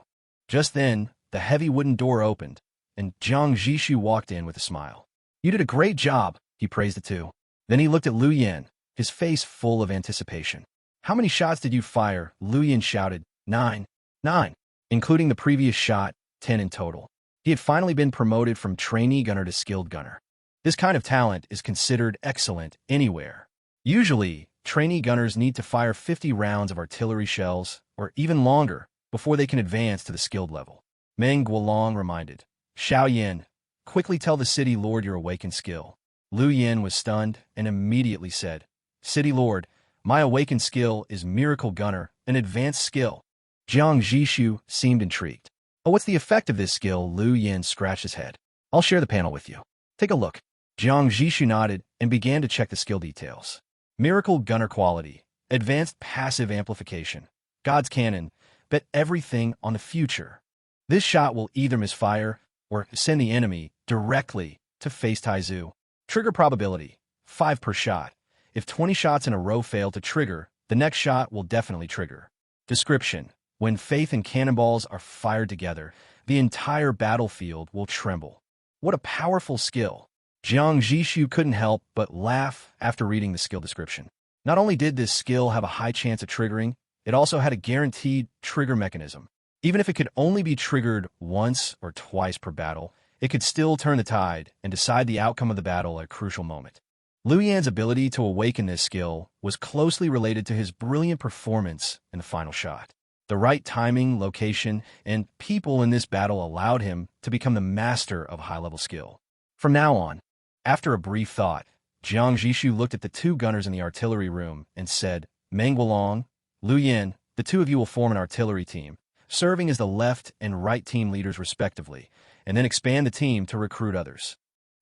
Just then, the heavy wooden door opened, and Jiang Zhixu walked in with a smile. You did a great job, he praised the two. Then he looked at Lu Yin, his face full of anticipation. How many shots did you fire? Lu Yin shouted. 9. 9. Including the previous shot, 10 in total. He had finally been promoted from trainee gunner to skilled gunner. This kind of talent is considered excellent anywhere. Usually, trainee gunners need to fire 50 rounds of artillery shells, or even longer, before they can advance to the skilled level. Meng Guolong reminded. Xiao Yin, quickly tell the city lord your awakened skill. Lu Yin was stunned and immediately said, City lord, my awakened skill is Miracle Gunner, an advanced skill. Jiang Zhixu seemed intrigued. Oh, what's the effect of this skill? Lu Yin scratched his head. I'll share the panel with you. Take a look. Jiang Zhixu nodded and began to check the skill details. Miracle Gunner quality, advanced passive amplification, God's cannon, bet everything on the future. This shot will either misfire or send the enemy directly to face Taizu. Trigger probability, 5 per shot. If 20 shots in a row fail to trigger, the next shot will definitely trigger. Description: when faith and cannonballs are fired together, the entire battlefield will tremble. What a powerful skill. Jiang Zhixu couldn't help but laugh after reading the skill description. Not only did this skill have a high chance of triggering, it also had a guaranteed trigger mechanism. Even if it could only be triggered once or twice per battle, it could still turn the tide and decide the outcome of the battle at a crucial moment. Lu Yan's ability to awaken this skill was closely related to his brilliant performance in the final shot. The right timing, location, and people in this battle allowed him to become the master of high-level skill. From now on, after a brief thought, Jiang Zhixu looked at the two gunners in the artillery room and said, Meng Guolong, Lu Yin, the two of you will form an artillery team, serving as the left and right team leaders respectively, and then expand the team to recruit others.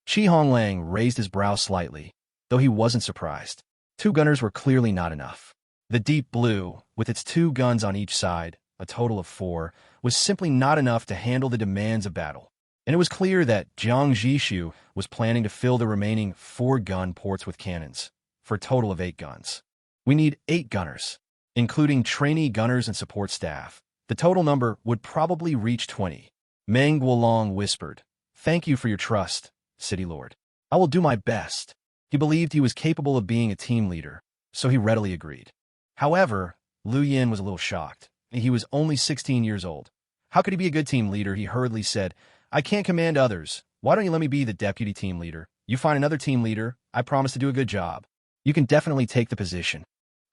Honglang raised his brow slightly, though he wasn't surprised. 2 gunners were clearly not enough. The deep blue, with its 2 guns on each side, a total of 4, was simply not enough to handle the demands of battle. And it was clear that Jiang Zhixu was planning to fill the remaining 4 gun ports with cannons, for a total of 8 guns. We need 8 gunners, including trainee gunners and support staff. The total number would probably reach 20. Meng Guolong whispered, Thank you for your trust, City Lord. I will do my best. He believed he was capable of being a team leader, so he readily agreed. However, Lu Yin was a little shocked. He was only 16 years old. How could he be a good team leader? He hurriedly said, I can't command others. Why don't you let me be the deputy team leader? You find another team leader. I promise to do a good job. You can definitely take the position.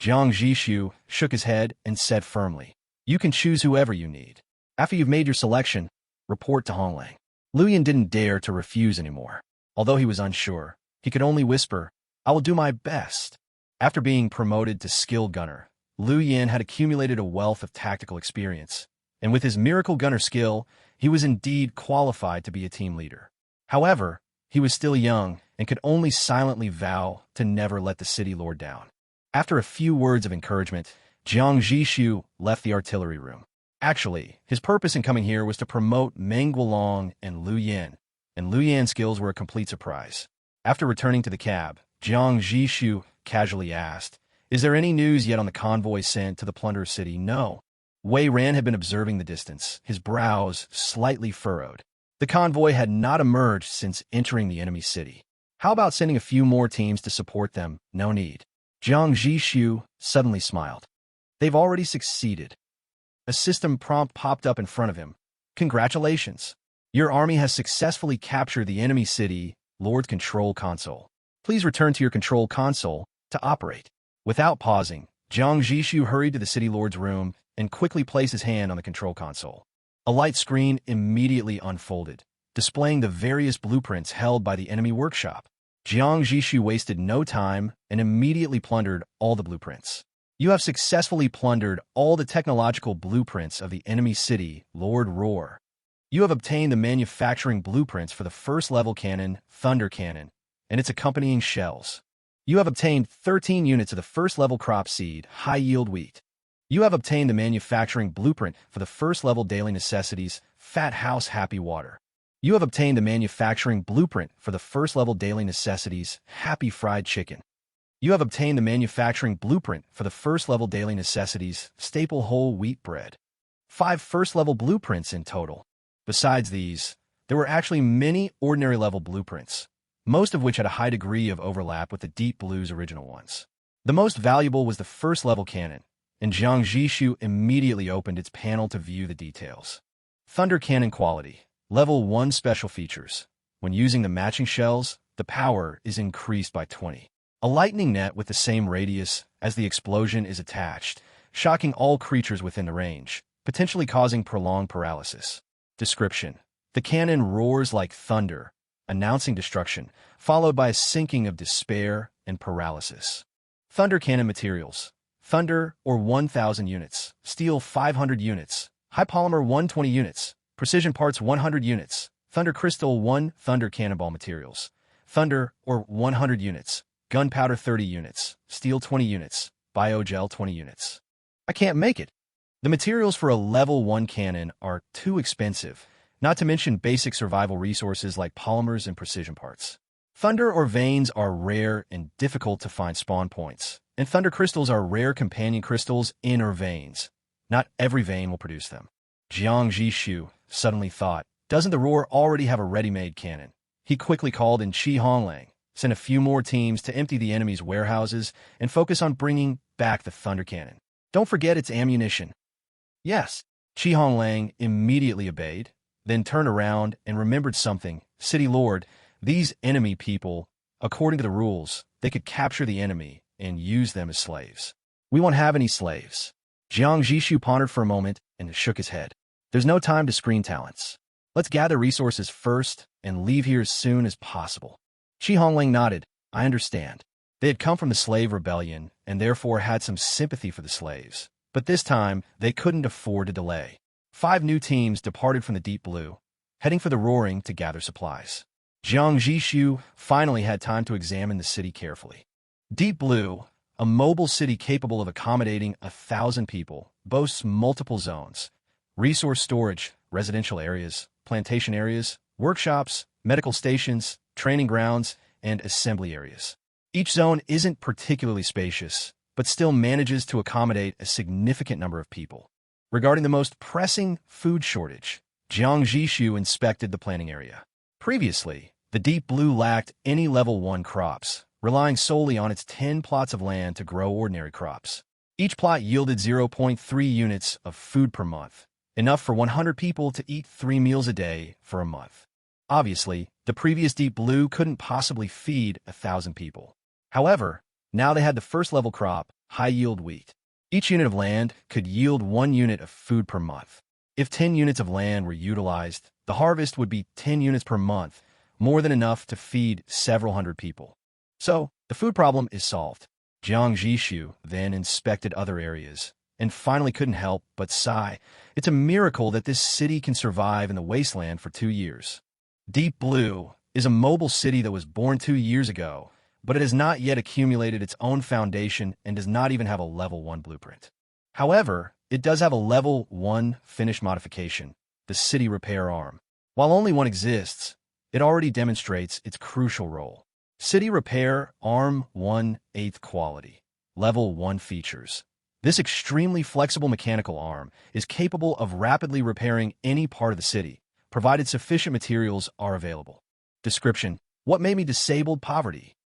Jiang Zhixu shook his head and said firmly, You can choose whoever you need. After you've made your selection, report to Honglang. Lu Yin didn't dare to refuse anymore. Although he was unsure, he could only whisper, I will do my best. After being promoted to skilled gunner, Lu Yin had accumulated a wealth of tactical experience, and with his miracle gunner skill, he was indeed qualified to be a team leader. However, he was still young and could only silently vow to never let the city lord down. After a few words of encouragement, Jiang Zhixu left the artillery room. Actually, his purpose in coming here was to promote Meng Guolong and Lu Yan's skills were a complete surprise. After returning to the cab, Jiang Zhixu casually asked, Is there any news yet on the convoy sent to the Plunderer City? No. Wei Ran had been observing the distance, his brows slightly furrowed. The convoy had not emerged since entering the enemy city. How about sending a few more teams to support them? No need. Jiang Zhixu suddenly smiled. They've already succeeded. A system prompt popped up in front of him. Congratulations. Your army has successfully captured the enemy city, Lord Control Console. Please return to your control console to operate. Without pausing, Jiang Zhixu hurried to the City Lord's room and quickly placed his hand on the control console. A light screen immediately unfolded, displaying the various blueprints held by the enemy workshop. Jiang Zhixu wasted no time and immediately plundered all the blueprints. You have successfully plundered all the technological blueprints of the enemy city, Lord Roar. You have obtained the manufacturing blueprints for the first-level cannon, Thunder Cannon, and its accompanying shells. You have obtained 13 units of the first-level crop seed, high-yield wheat. You have obtained the manufacturing blueprint for the first-level daily necessities, Fat House Happy Water. You have obtained the manufacturing blueprint for the first-level daily necessities, Happy Fried Chicken. You have obtained the manufacturing blueprint for the first-level daily necessities, Staple Whole Wheat Bread. 5 first-level blueprints in total. Besides these, there were actually many ordinary-level blueprints, most of which had a high degree of overlap with the Deep Blue's original ones. The most valuable was the first-level cannon, and Jiang Zhixu immediately opened its panel to view the details. Thunder Cannon Quality. Level 1 Special Features. When using the matching shells, the power is increased by 20. A lightning net with the same radius as the explosion is attached, shocking all creatures within the range, potentially causing prolonged paralysis. Description. The cannon roars like thunder, announcing destruction, followed by a sinking of despair and paralysis. Thunder Cannon Materials. Thunder, or 1,000 units. Steel, 500 units. High Polymer, 120 units. Precision Parts, 100 units. Thunder Crystal, 1. Thunder Cannonball Materials. Thunder, or 100 units. Gunpowder, 30 units. Steel, 20 units. Biogel, 20 units. I can't make it. The materials for a level 1 cannon are too expensive, not to mention basic survival resources like polymers and precision parts. Thunder or veins are rare and difficult to find spawn points, and thunder crystals are rare companion crystals in or veins. Not every vein will produce them. Jiang Zhixu suddenly thought, doesn't the Roar already have a ready-made cannon? He quickly called in Honglang, sent a few more teams to empty the enemy's warehouses and focus on bringing back the Thunder Cannon. Don't forget its ammunition. Yes. Honglang immediately obeyed, then turned around and remembered something. City Lord, these enemy people, according to the rules, they could capture the enemy and use them as slaves. We won't have any slaves. Jiang Zhixu pondered for a moment and shook his head. There's no time to screen talents. Let's gather resources first and leave here as soon as possible. Honglang nodded. I understand. They had come from the slave rebellion and therefore had some sympathy for the slaves. But this time, they couldn't afford to delay. 5 new teams departed from the Deep Blue, heading for the Roaring to gather supplies. Jiang Zhixu finally had time to examine the city carefully. Deep Blue, a mobile city capable of accommodating 1,000 people, boasts multiple zones: resource storage, residential areas, plantation areas, workshops, medical stations, training grounds, and assembly areas. Each zone isn't particularly spacious, but still manages to accommodate a significant number of people. Regarding the most pressing food shortage, Jiang Zhixu inspected the planning area. Previously, the Deep Blue lacked any level 1 crops, relying solely on its 10 plots of land to grow ordinary crops. Each plot yielded 0.3 units of food per month, enough for 100 people to eat 3 meals a day for a month. Obviously, the previous Deep Blue couldn't possibly feed 1,000 people. However, now they had the first-level crop, high-yield wheat. Each unit of land could yield 1 unit of food per month. If 10 units of land were utilized, the harvest would be 10 units per month, more than enough to feed several hundred people. So, the food problem is solved. Jiang Zhixu then inspected other areas, and finally couldn't help but sigh. It's a miracle that this city can survive in the Wasteland for 2 years. Deep Blue is a mobile city that was born 2 years ago, but it has not yet accumulated its own foundation and does not even have a level 1 blueprint. However, it does have a level 1 finished modification, the City Repair Arm. While only one exists, it already demonstrates its crucial role. City Repair Arm 1/8 quality, level 1 features. This extremely flexible mechanical arm is capable of rapidly repairing any part of the city, provided sufficient materials are available. Description: what made me disabled? Poverty.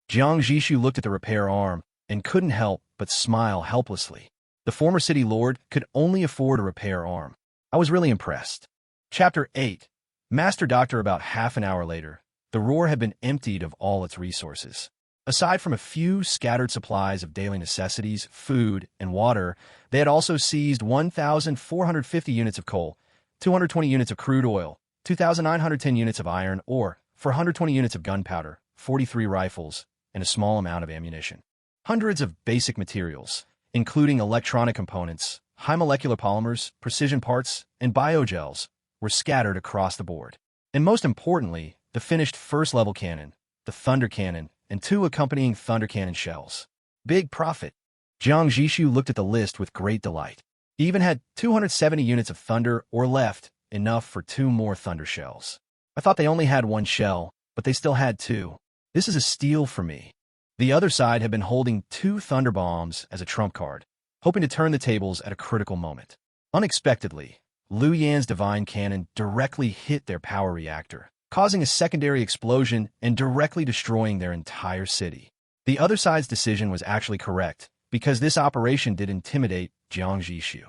Jiang Zhixu looked at the repair arm and couldn't help but smile helplessly. The former city lord could only afford a repair arm. I was really impressed. Chapter 8. Master Doctor. About half an hour later, The roar had been emptied of all its resources. Aside from a few scattered supplies of daily necessities, food, and water, they had also seized 1,450 units of coal, 220 units of crude oil, 2,910 units of iron ore, 420 units of gunpowder, 43 rifles, and a small amount of ammunition. Hundreds of basic materials, including electronic components, high molecular polymers, precision parts, and biogels, were scattered across the board. And most importantly, the finished first-level cannon, the Thunder Cannon, and 2 accompanying Thunder Cannon shells. Big profit. Jiang Zhixu looked at the list with great delight. He even had 270 units of Thunder or left, enough for 2 more Thunder shells. I thought they only had 1 shell, but they still had 2. This is a steal for me. The other side had been holding 2 Thunder Bombs as a trump card, hoping to turn the tables at a critical moment. Unexpectedly, Liu Yan's Divine Cannon directly hit their power reactor, causing a secondary explosion and directly destroying their entire city. The other side's decision was actually correct, because this operation did intimidate Jiang Zhixu.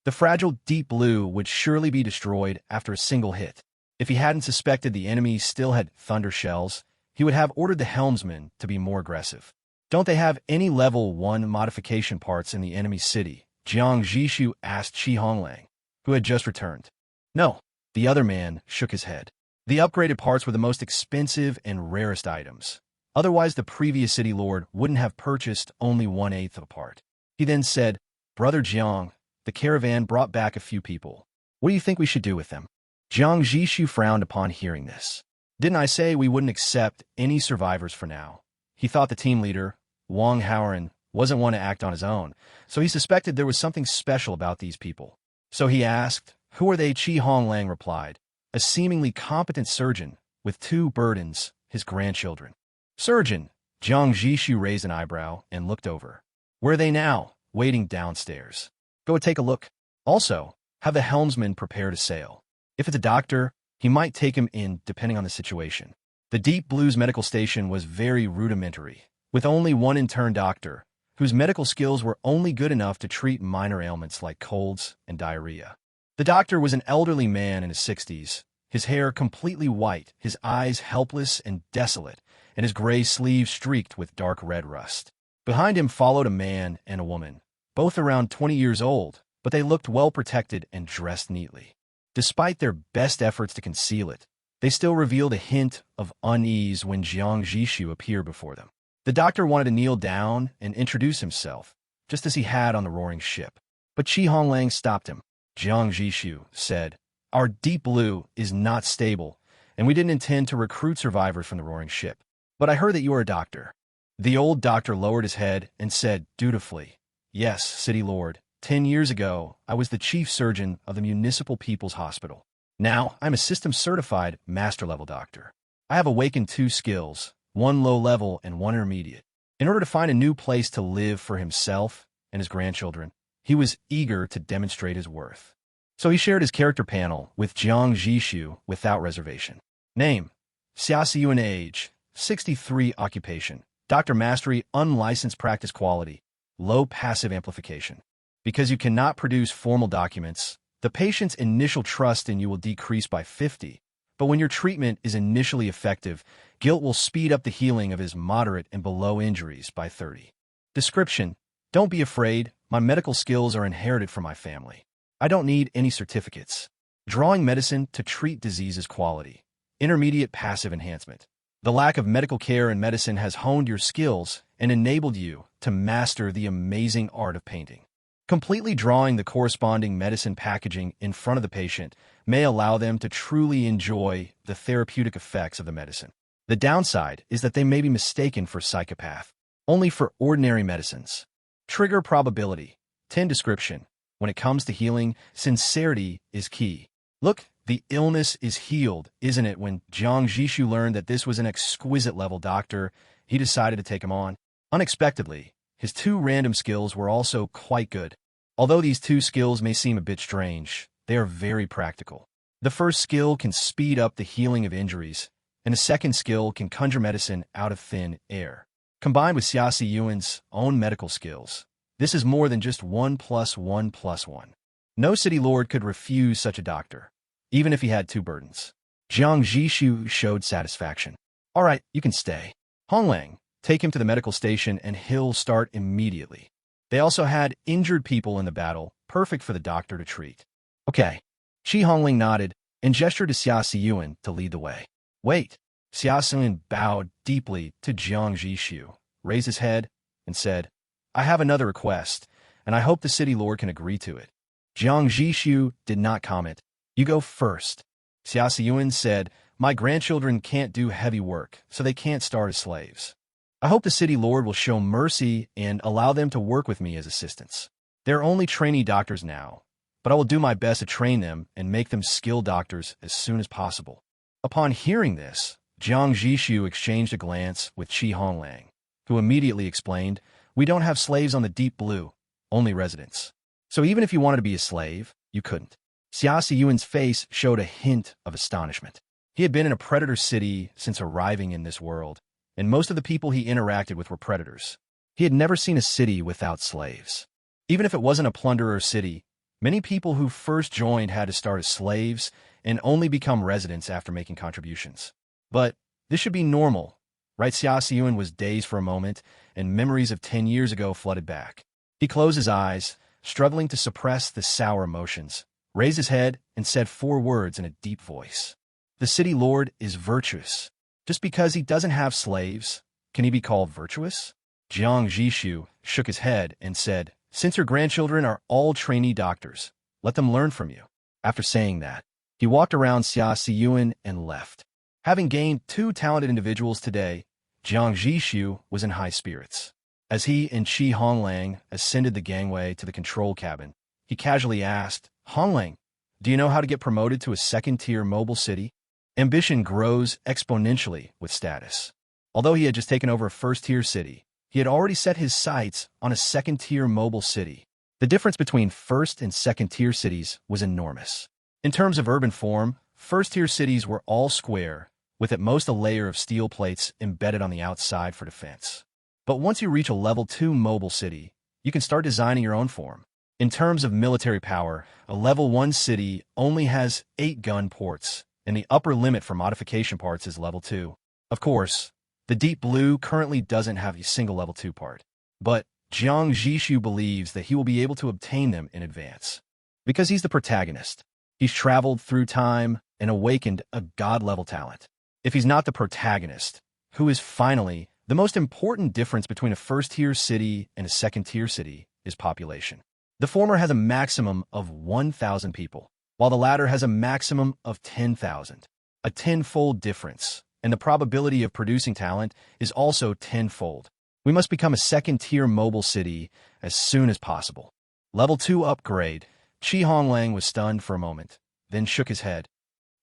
The fragile Deep Blue would surely be destroyed after a single hit. If he hadn't suspected the enemy still had Thunder Shells, he would have ordered the helmsman to be more aggressive. Don't they have any level 1 modification parts in the enemy city? Jiang Zhixu asked Honglang, who had just returned. No, the other man shook his head. The upgraded parts were the most expensive and rarest items. Otherwise, the previous city lord wouldn't have purchased only 1/8 of a part. He then said, Brother Jiang, the caravan brought back a few people. What do you think we should do with them? Jiang Zhixu frowned upon hearing this. Didn't I say we wouldn't accept any survivors for now? He thought the team leader, Wang Haoran, wasn't one to act on his own, so he suspected there was something special about these people. So he asked, Who are they? Honglang replied, a seemingly competent surgeon with 2 burdens, his grandchildren. Surgeon, Jiang Zhixu raised an eyebrow and looked over. Where are they now? Waiting downstairs. Go take a look. Also, have the helmsman prepare to sail. If it's a doctor, he might take him in depending on the situation. The Deep Blue's medical station was very rudimentary, with only 1 intern doctor, whose medical skills were only good enough to treat minor ailments like colds and diarrhea. The doctor was an elderly man in his 60s, his hair completely white, his eyes helpless and desolate, and his gray sleeves streaked with dark red rust. Behind him followed a man and a woman, both around 20 years old, but they looked well protected and dressed neatly. Despite their best efforts to conceal it, they still revealed a hint of unease when Jiang Zhixu appeared before them. The doctor wanted to kneel down and introduce himself, just as he had on the roaring ship. But Honglang stopped him. Jiang Zhixu said, Our Deep Blue is not stable, and we didn't intend to recruit survivors from the roaring ship. But I heard that you are a doctor. The old doctor lowered his head and said dutifully, Yes, City Lord. 10 years ago, I was the chief surgeon of the Municipal People's Hospital. Now, I'm a system-certified master-level doctor. I have awakened 2 skills, 1 low-level and 1 intermediate. In order to find a new place to live for himself and his grandchildren, he was eager to demonstrate his worth. So he shared his character panel with Jiang Zhixu without reservation. Name, Xiaoxiyuan age, 63 occupation, Doctor Mastery unlicensed practice quality, low passive amplification. Because you cannot produce formal documents, the patient's initial trust in you will decrease by 50, but when your treatment is initially effective, guilt will speed up the healing of his moderate and below injuries by 30. Description, Don't be afraid, my medical skills are inherited from my family. I don't need any certificates. Drawing medicine to treat diseases quality. Intermediate passive enhancement. The lack of medical care and medicine has honed your skills and enabled you to master the amazing art of painting. Completely drawing the corresponding medicine packaging in front of the patient may allow them to truly enjoy the therapeutic effects of the medicine. The downside is that they may be mistaken for psychopath, only for ordinary medicines. Trigger probability. 10 description. When it comes to healing, sincerity is key. Look, the illness is healed, isn't it? When Jiang Zhixu learned that this was an exquisite level doctor, he decided to take him on. Unexpectedly, his 2 random skills were also quite good. Although these 2 skills may seem a bit strange, they are very practical. The first skill can speed up the healing of injuries, and the second skill can conjure medicine out of thin air. Combined with Xiaoxiyuan's own medical skills, this is more than just 1 + 1 + 1. No city lord could refuse such a doctor, even if he had 2 burdens. Jiang Zhixu showed satisfaction. All right, you can stay. Honglang, take him to the medical station and he'll start immediately. They also had injured people in the battle, perfect for the doctor to treat. Okay. Shi Hongling nodded and gestured to Xia Siyuan to lead the way. Wait. Xia Siyuan bowed deeply to Jiang Zhixu, raised his head, and said, I have another request, and I hope the city lord can agree to it. Jiang Zhixu did not comment. You go first. Xia Siyuan said, my grandchildren can't do heavy work, so they can't start as slaves. I hope the city lord will show mercy and allow them to work with me as assistants. They're only trainee doctors now, but I will do my best to train them and make them skilled doctors as soon as possible. Upon hearing this, Jiang Zhixu exchanged a glance with Shi Honglang, who immediately explained, we don't have slaves on the Deep Blue, only residents. So even if you wanted to be a slave, you couldn't. Xia Siyuan's face showed a hint of astonishment. He had been in a predator city since arriving in this world, and most of the people he interacted with were predators. He had never seen a city without slaves. Even if it wasn't a plunderer city, many people who first joined had to start as slaves and only become residents after making contributions. But this should be normal, right? Xia Siyuan was dazed for a moment, and memories of 10 years ago flooded back. He closed his eyes, struggling to suppress the sour emotions, raised his head, and said 4 words in a deep voice. The city lord is virtuous. Just because he doesn't have slaves, can he be called virtuous? Jiang Zhixu shook his head and said, since your grandchildren are all trainee doctors, let them learn from you. After saying that, he walked around Xia Siyuan and left. Having gained 2 talented individuals today, Jiang Zhixu was in high spirits. As he and Shi Honglang ascended the gangway to the control cabin, he casually asked, Honglang, do you know how to get promoted to a second-tier mobile city? Ambition grows exponentially with status. Although he had just taken over a first-tier city, he had already set his sights on a second-tier mobile city. The difference between first and second-tier cities was enormous. In terms of urban form, first-tier cities were all square, with at most a layer of steel plates embedded on the outside for defense. But once you reach a level 2 mobile city, you can start designing your own form. In terms of military power, a level 1 city only has 8 gun ports, and the upper limit for modification parts is level 2. Of course, the Deep Blue currently doesn't have a single level 2 part, but Jiang Zhixu believes that he will be able to obtain them in advance. Because he's the protagonist, he's traveled through time and awakened a god-level talent. If he's not the protagonist, who is finally the most important difference between a first-tier city and a second-tier city is population. The former has a maximum of 1,000 people, while the latter has a maximum of 10,000. A tenfold difference, and the probability of producing talent is also tenfold. We must become a second-tier mobile city as soon as possible. Level 2 upgrade. Shi Honglang was stunned for a moment, then shook his head.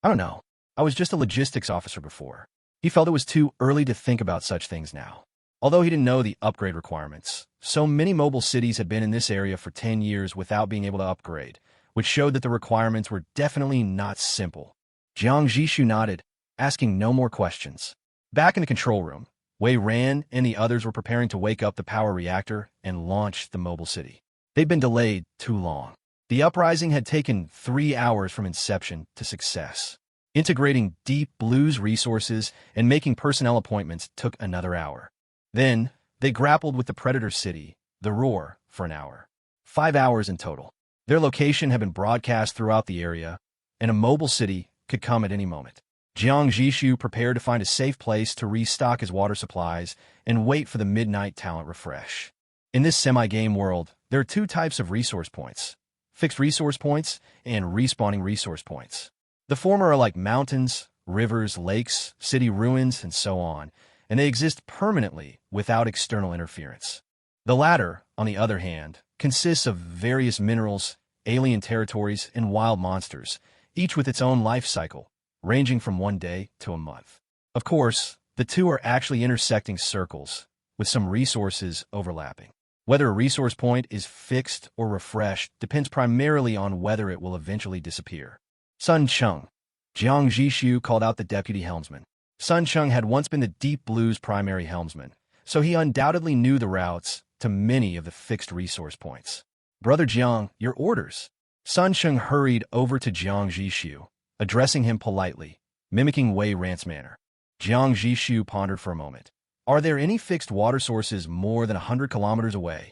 I don't know. I was just a logistics officer before. He felt it was too early to think about such things now. Although he didn't know the upgrade requirements, so many mobile cities had been in this area for 10 years without being able to upgrade, which showed that the requirements were definitely not simple. Jiang Zhixu nodded, asking no more questions. Back in the control room, Wei Ran and the others were preparing to wake up the power reactor and launch the mobile city. They'd been delayed too long. The uprising had taken 3 hours from inception to success. Integrating Deep Blue's resources and making personnel appointments took another hour. Then, they grappled with the Predator City, the Roar, for an hour. 5 hours in total. Their location had been broadcast throughout the area, and a mobile city could come at any moment. Jiang Zhixu prepared to find a safe place to restock his water supplies and wait for the midnight talent refresh. In this semi-game world, there are 2 types of resource points: fixed resource points and respawning resource points. The former are like mountains, rivers, lakes, city ruins, and so on, and they exist permanently without external interference. The latter, on the other hand, consists of various minerals, alien territories, and wild monsters, each with its own life cycle, ranging from 1 day to a month. Of course, the 2 are actually intersecting circles, with some resources overlapping. Whether a resource point is fixed or refreshed depends primarily on whether it will eventually disappear. Sun Chung. Jiang Zhixu called out the deputy helmsman. Sun Chung had once been the Deep Blue's primary helmsman, so he undoubtedly knew the routes to many of the fixed resource points. Brother Jiang, your orders. Sun Chung hurried over to Jiang Zhixu, addressing him politely, mimicking Wei Ran's manner. Jiang Zhixu pondered for a moment. Are there any fixed water sources more than 100 kilometers away?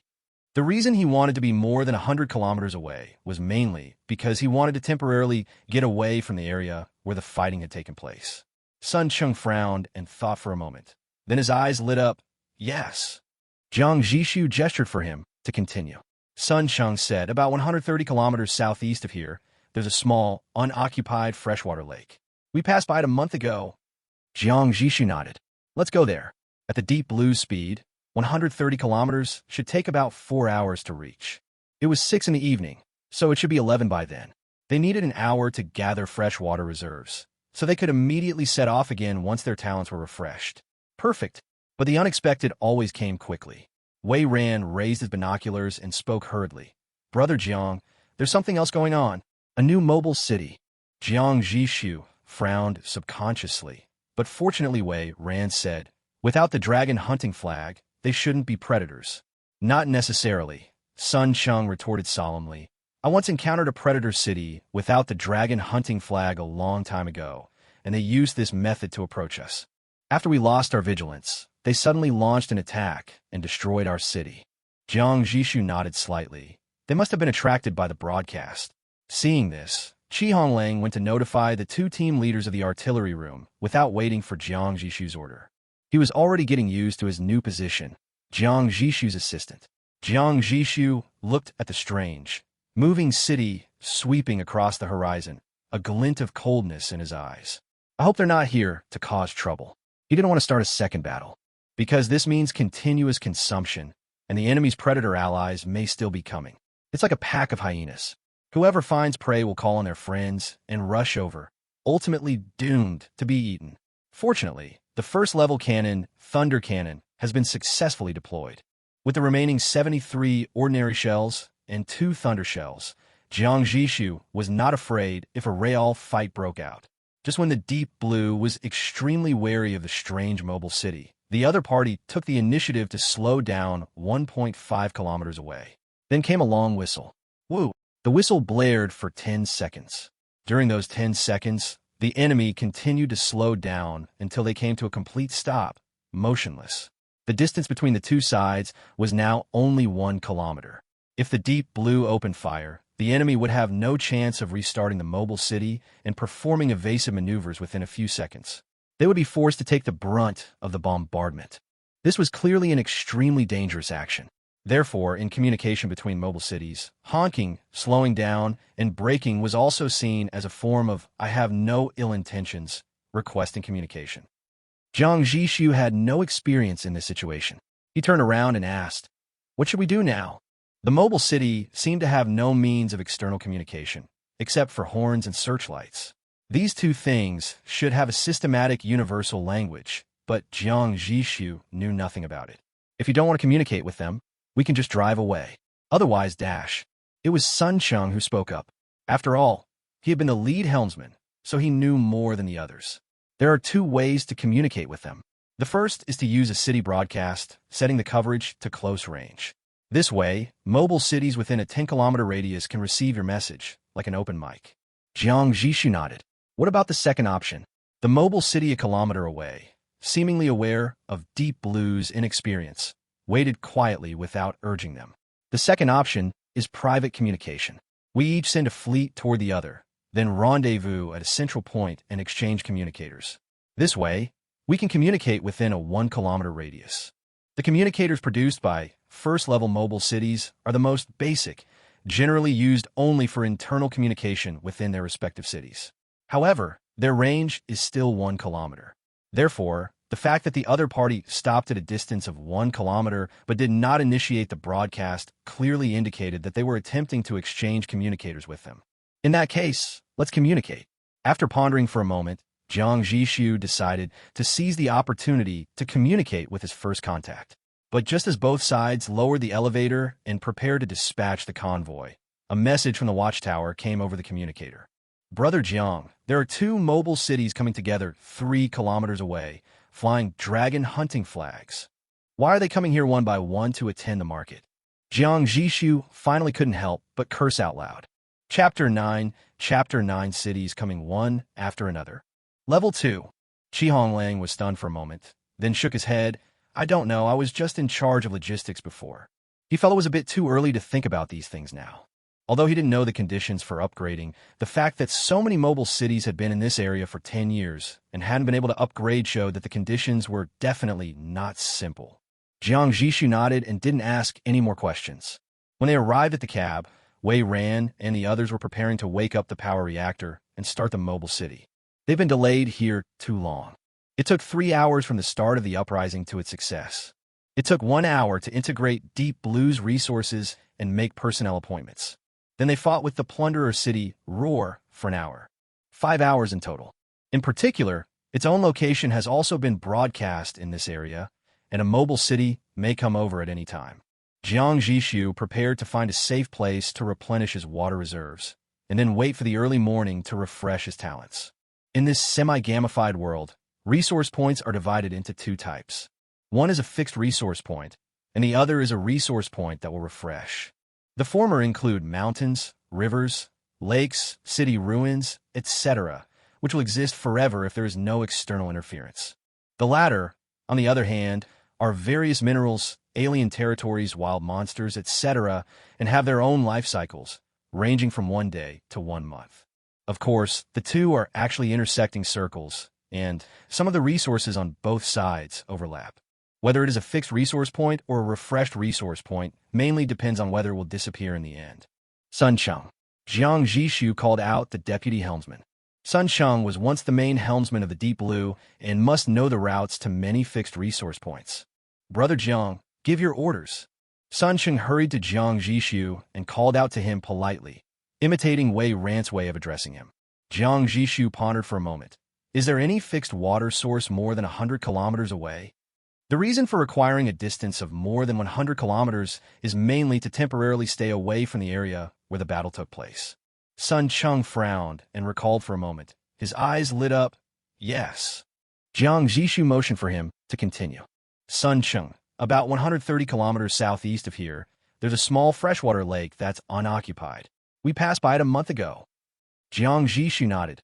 The reason he wanted to be more than 100 kilometers away was mainly because he wanted to temporarily get away from the area where the fighting had taken place. Sun Chung frowned and thought for a moment. Then his eyes lit up. Yes. Jiang Zhixu gestured for him to continue. Sun Chung said, about 130 kilometers southeast of here, there's a small, unoccupied freshwater lake. We passed by it a month ago. Jiang Zhixu nodded. Let's go there. At the deep blue speed, 130 kilometers should take about 4 hours to reach. It was 6 in the evening, so it should be 11 by then. They needed an hour to gather freshwater reserves, so they could immediately set off again once their talents were refreshed. Perfect, but the unexpected always came quickly. Wei Ran raised his binoculars and spoke hurriedly. Brother Jiang, there's something else going on. A new mobile city. Jiang Zhixu frowned subconsciously, but fortunately Wei Ran said, without the dragon hunting flag, they shouldn't be predators. Not necessarily, Sun Chung retorted solemnly. I once encountered a predator city without the dragon hunting flag a long time ago, and they used this method to approach us. After we lost our vigilance, they suddenly launched an attack and destroyed our city. Jiang Zhixu nodded slightly. They must have been attracted by the broadcast. Seeing this, Honglang went to notify the 2 team leaders of the artillery room without waiting for Jiang Zhixu's order. He was already getting used to his new position, Jiang Zhixu's assistant. Jiang Zhixu looked at the strange, moving city sweeping across the horizon, a glint of coldness in his eyes. I hope they're not here to cause trouble. He didn't want to start a second battle, because this means continuous consumption, and the enemy's predator allies may still be coming. It's like a pack of hyenas. Whoever finds prey will call on their friends and rush over, ultimately doomed to be eaten. Fortunately, the first-level cannon, Thunder Cannon, has been successfully deployed. With the remaining 73 ordinary shells and 2 thunder shells, Jiang Zhixu was not afraid if a real fight broke out. Just when the Deep Blue was extremely wary of the strange mobile city, the other party took the initiative to slow down 1.5 kilometers away. Then came a long whistle. Woo! The whistle blared for 10 seconds. During those 10 seconds, the enemy continued to slow down until they came to a complete stop, motionless. The distance between the 2 sides was now only 1 kilometer. If the Deep Blue opened fire, the enemy would have no chance of restarting the mobile city and performing evasive maneuvers within a few seconds. They would be forced to take the brunt of the bombardment. This was clearly an extremely dangerous action. Therefore, in communication between mobile cities, honking, slowing down, and braking was also seen as a form of "I have no ill intentions" requesting communication. Jiang Zhixu had no experience in this situation. He turned around and asked, "What should we do now?" The mobile city seemed to have no means of external communication, except for horns and searchlights. These 2 things should have a systematic universal language, but Jiang Zhixu knew nothing about it. If you don't want to communicate with them, we can just drive away. Otherwise, dash. It was Sun Chung who spoke up. After all, he had been the lead helmsman, so he knew more than the others. There are 2 ways to communicate with them. The first is to use a city broadcast, setting the coverage to close range. This way, mobile cities within a 10-kilometer radius can receive your message, like an open mic. Jiang Zhixu nodded. What about the second option? The mobile city a kilometer away, seemingly aware of Deep Blue's inexperience, waited quietly without urging them. The second option is private communication. We each send a fleet toward the other, then rendezvous at a central point and exchange communicators. This way, we can communicate within a 1-kilometer radius. The communicators produced by first-level mobile cities are the most basic, generally used only for internal communication within their respective cities. However, their range is still 1 kilometer. Therefore, the fact that the other party stopped at a distance of 1 kilometer but did not initiate the broadcast clearly indicated that they were attempting to exchange communicators with them. In that case, let's communicate. After pondering for a moment, Jiang Zhixu decided to seize the opportunity to communicate with his first contact. But just as both sides lowered the elevator and prepared to dispatch the convoy, a message from the watchtower came over the communicator. Brother Jiang, there are 2 mobile cities coming together 3 kilometers away, flying dragon hunting flags. Why are they coming here one by one to attend the market? Jiang Zhixu finally couldn't help but curse out loud. Chapter 9 cities coming one after another. Level 2. Honglang was stunned for a moment, then shook his head. I don't know, I was just in charge of logistics before. He felt it was a bit too early to think about these things now. Although he didn't know the conditions for upgrading, the fact that so many mobile cities had been in this area for 10 years and hadn't been able to upgrade showed that the conditions were definitely not simple. Jiang Zhixu nodded and didn't ask any more questions. When they arrived at the cab, Wei Ran and the others were preparing to wake up the power reactor and start the mobile city. They've been delayed here too long. It took 3 hours from the start of the uprising to its success. It took 1 hour to integrate Deep Blue's resources and make personnel appointments. Then they fought with the plunderer city, Roar, for an hour. 5 hours in total. In particular, its own location has also been broadcast in this area, and a mobile city may come over at any time. Jiang Zhixu prepared to find a safe place to replenish his water reserves, and then wait for the early morning to refresh his talents. In this semi-gamified world, resource points are divided into 2 types. One is a fixed resource point, and the other is a resource point that will refresh. The former include mountains, rivers, lakes, city ruins, etc., which will exist forever if there is no external interference. The latter, on the other hand, are various minerals, alien territories, wild monsters, etc., and have their own life cycles, ranging from 1 day to 1 month. Of course, the two are actually intersecting circles, and some of the resources on both sides overlap. Whether it is a fixed resource point or a refreshed resource point mainly depends on whether it will disappear in the end. Sun Cheng. Jiang Zhixu called out the deputy helmsman. Sun Cheng was once the main helmsman of the Deep Blue and must know the routes to many fixed resource points. Brother Jiang, give your orders. Sun Cheng hurried to Jiang Zhixu and called out to him politely, imitating Wei Ran's way of addressing him. Jiang Zhixu pondered for a moment. Is there any fixed water source more than 100 kilometers away? The reason for requiring a distance of more than 100 kilometers is mainly to temporarily stay away from the area where the battle took place. Sun Cheng frowned and recalled for a moment. His eyes lit up. Yes. Jiang Zhixu motioned for him to continue. Sun Cheng, about 130 kilometers southeast of here, there's a small freshwater lake that's unoccupied. We passed by it a month ago. Jiang Zhixu nodded.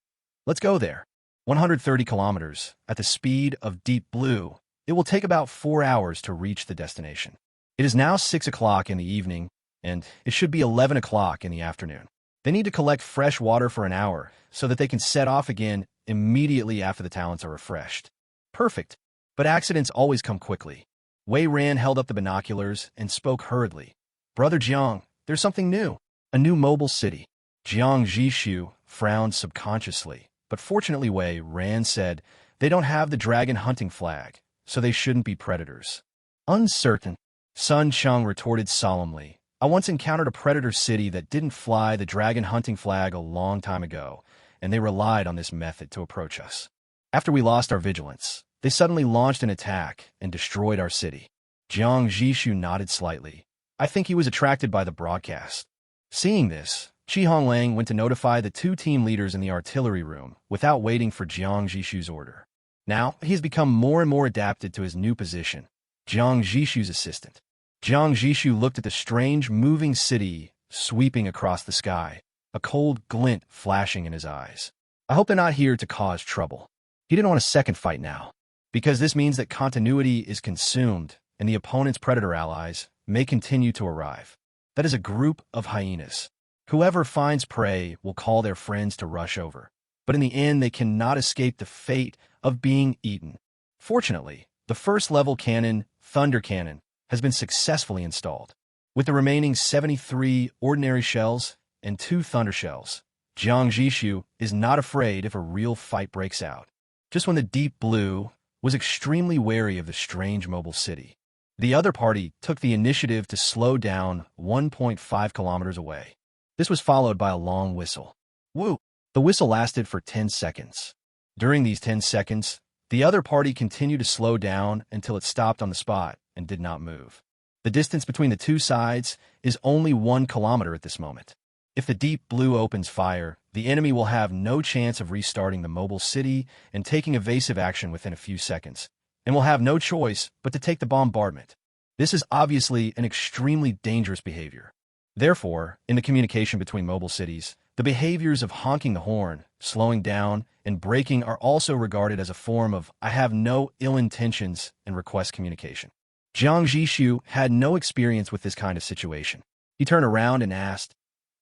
Let's go there. 130 kilometers, at the speed of Deep Blue. It will take about 4 hours to reach the destination. It is now 6 o'clock in the evening, and it should be 11 o'clock in the afternoon. They need to collect fresh water for an hour so that they can set off again immediately after the talents are refreshed. Perfect, but accidents always come quickly. Wei Ran held up the binoculars and spoke hurriedly. Brother Jiang, there's something new. A new mobile city. Jiang Zhixu frowned subconsciously, but fortunately Wei Ran said, they don't have the dragon hunting flag, so they shouldn't be predators. Uncertain. Sun Cheng retorted solemnly. I once encountered a predator city that didn't fly the dragon hunting flag a long time ago, and they relied on this method to approach us. After we lost our vigilance, they suddenly launched an attack and destroyed our city. Jiang Zhixu nodded slightly. I think he was attracted by the broadcast. Seeing this, Honglang went to notify the 2 team leaders in the artillery room without waiting for Jiang Zhixu's order. Now, he has become more and more adapted to his new position, Jiang Zhixu's assistant. Jiang Zhixu looked at the strange moving city sweeping across the sky, a cold glint flashing in his eyes. I hope they're not here to cause trouble. He didn't want a second fight now, because this means that continuity is consumed and the opponent's predator allies may continue to arrive. That is a group of hyenas. Whoever finds prey will call their friends to rush over, but in the end they cannot escape the fate of being eaten. Fortunately, the first level cannon, Thunder Cannon, has been successfully installed. With the remaining 73 ordinary shells and 2 thunder shells, Jiang Zhixu is not afraid if a real fight breaks out. Just when the Deep Blue was extremely wary of the strange mobile city, the other party took the initiative to slow down 1.5 kilometers away. This was followed by a long whistle. Woo! The whistle lasted for 10 seconds. During these 10 seconds, the other party continued to slow down until it stopped on the spot and did not move. The distance between the 2 sides is only 1 kilometer at this moment. If the Deep Blue opens fire, the enemy will have no chance of restarting the mobile city and taking evasive action within a few seconds, and will have no choice but to take the bombardment. This is obviously an extremely dangerous behavior. Therefore, in the communication between mobile cities, The behaviors of honking the horn, slowing down, and braking are also regarded as a form of "I have no ill intentions" and request communication. Jiang Zhixu had no experience with this kind of situation. He turned around and asked,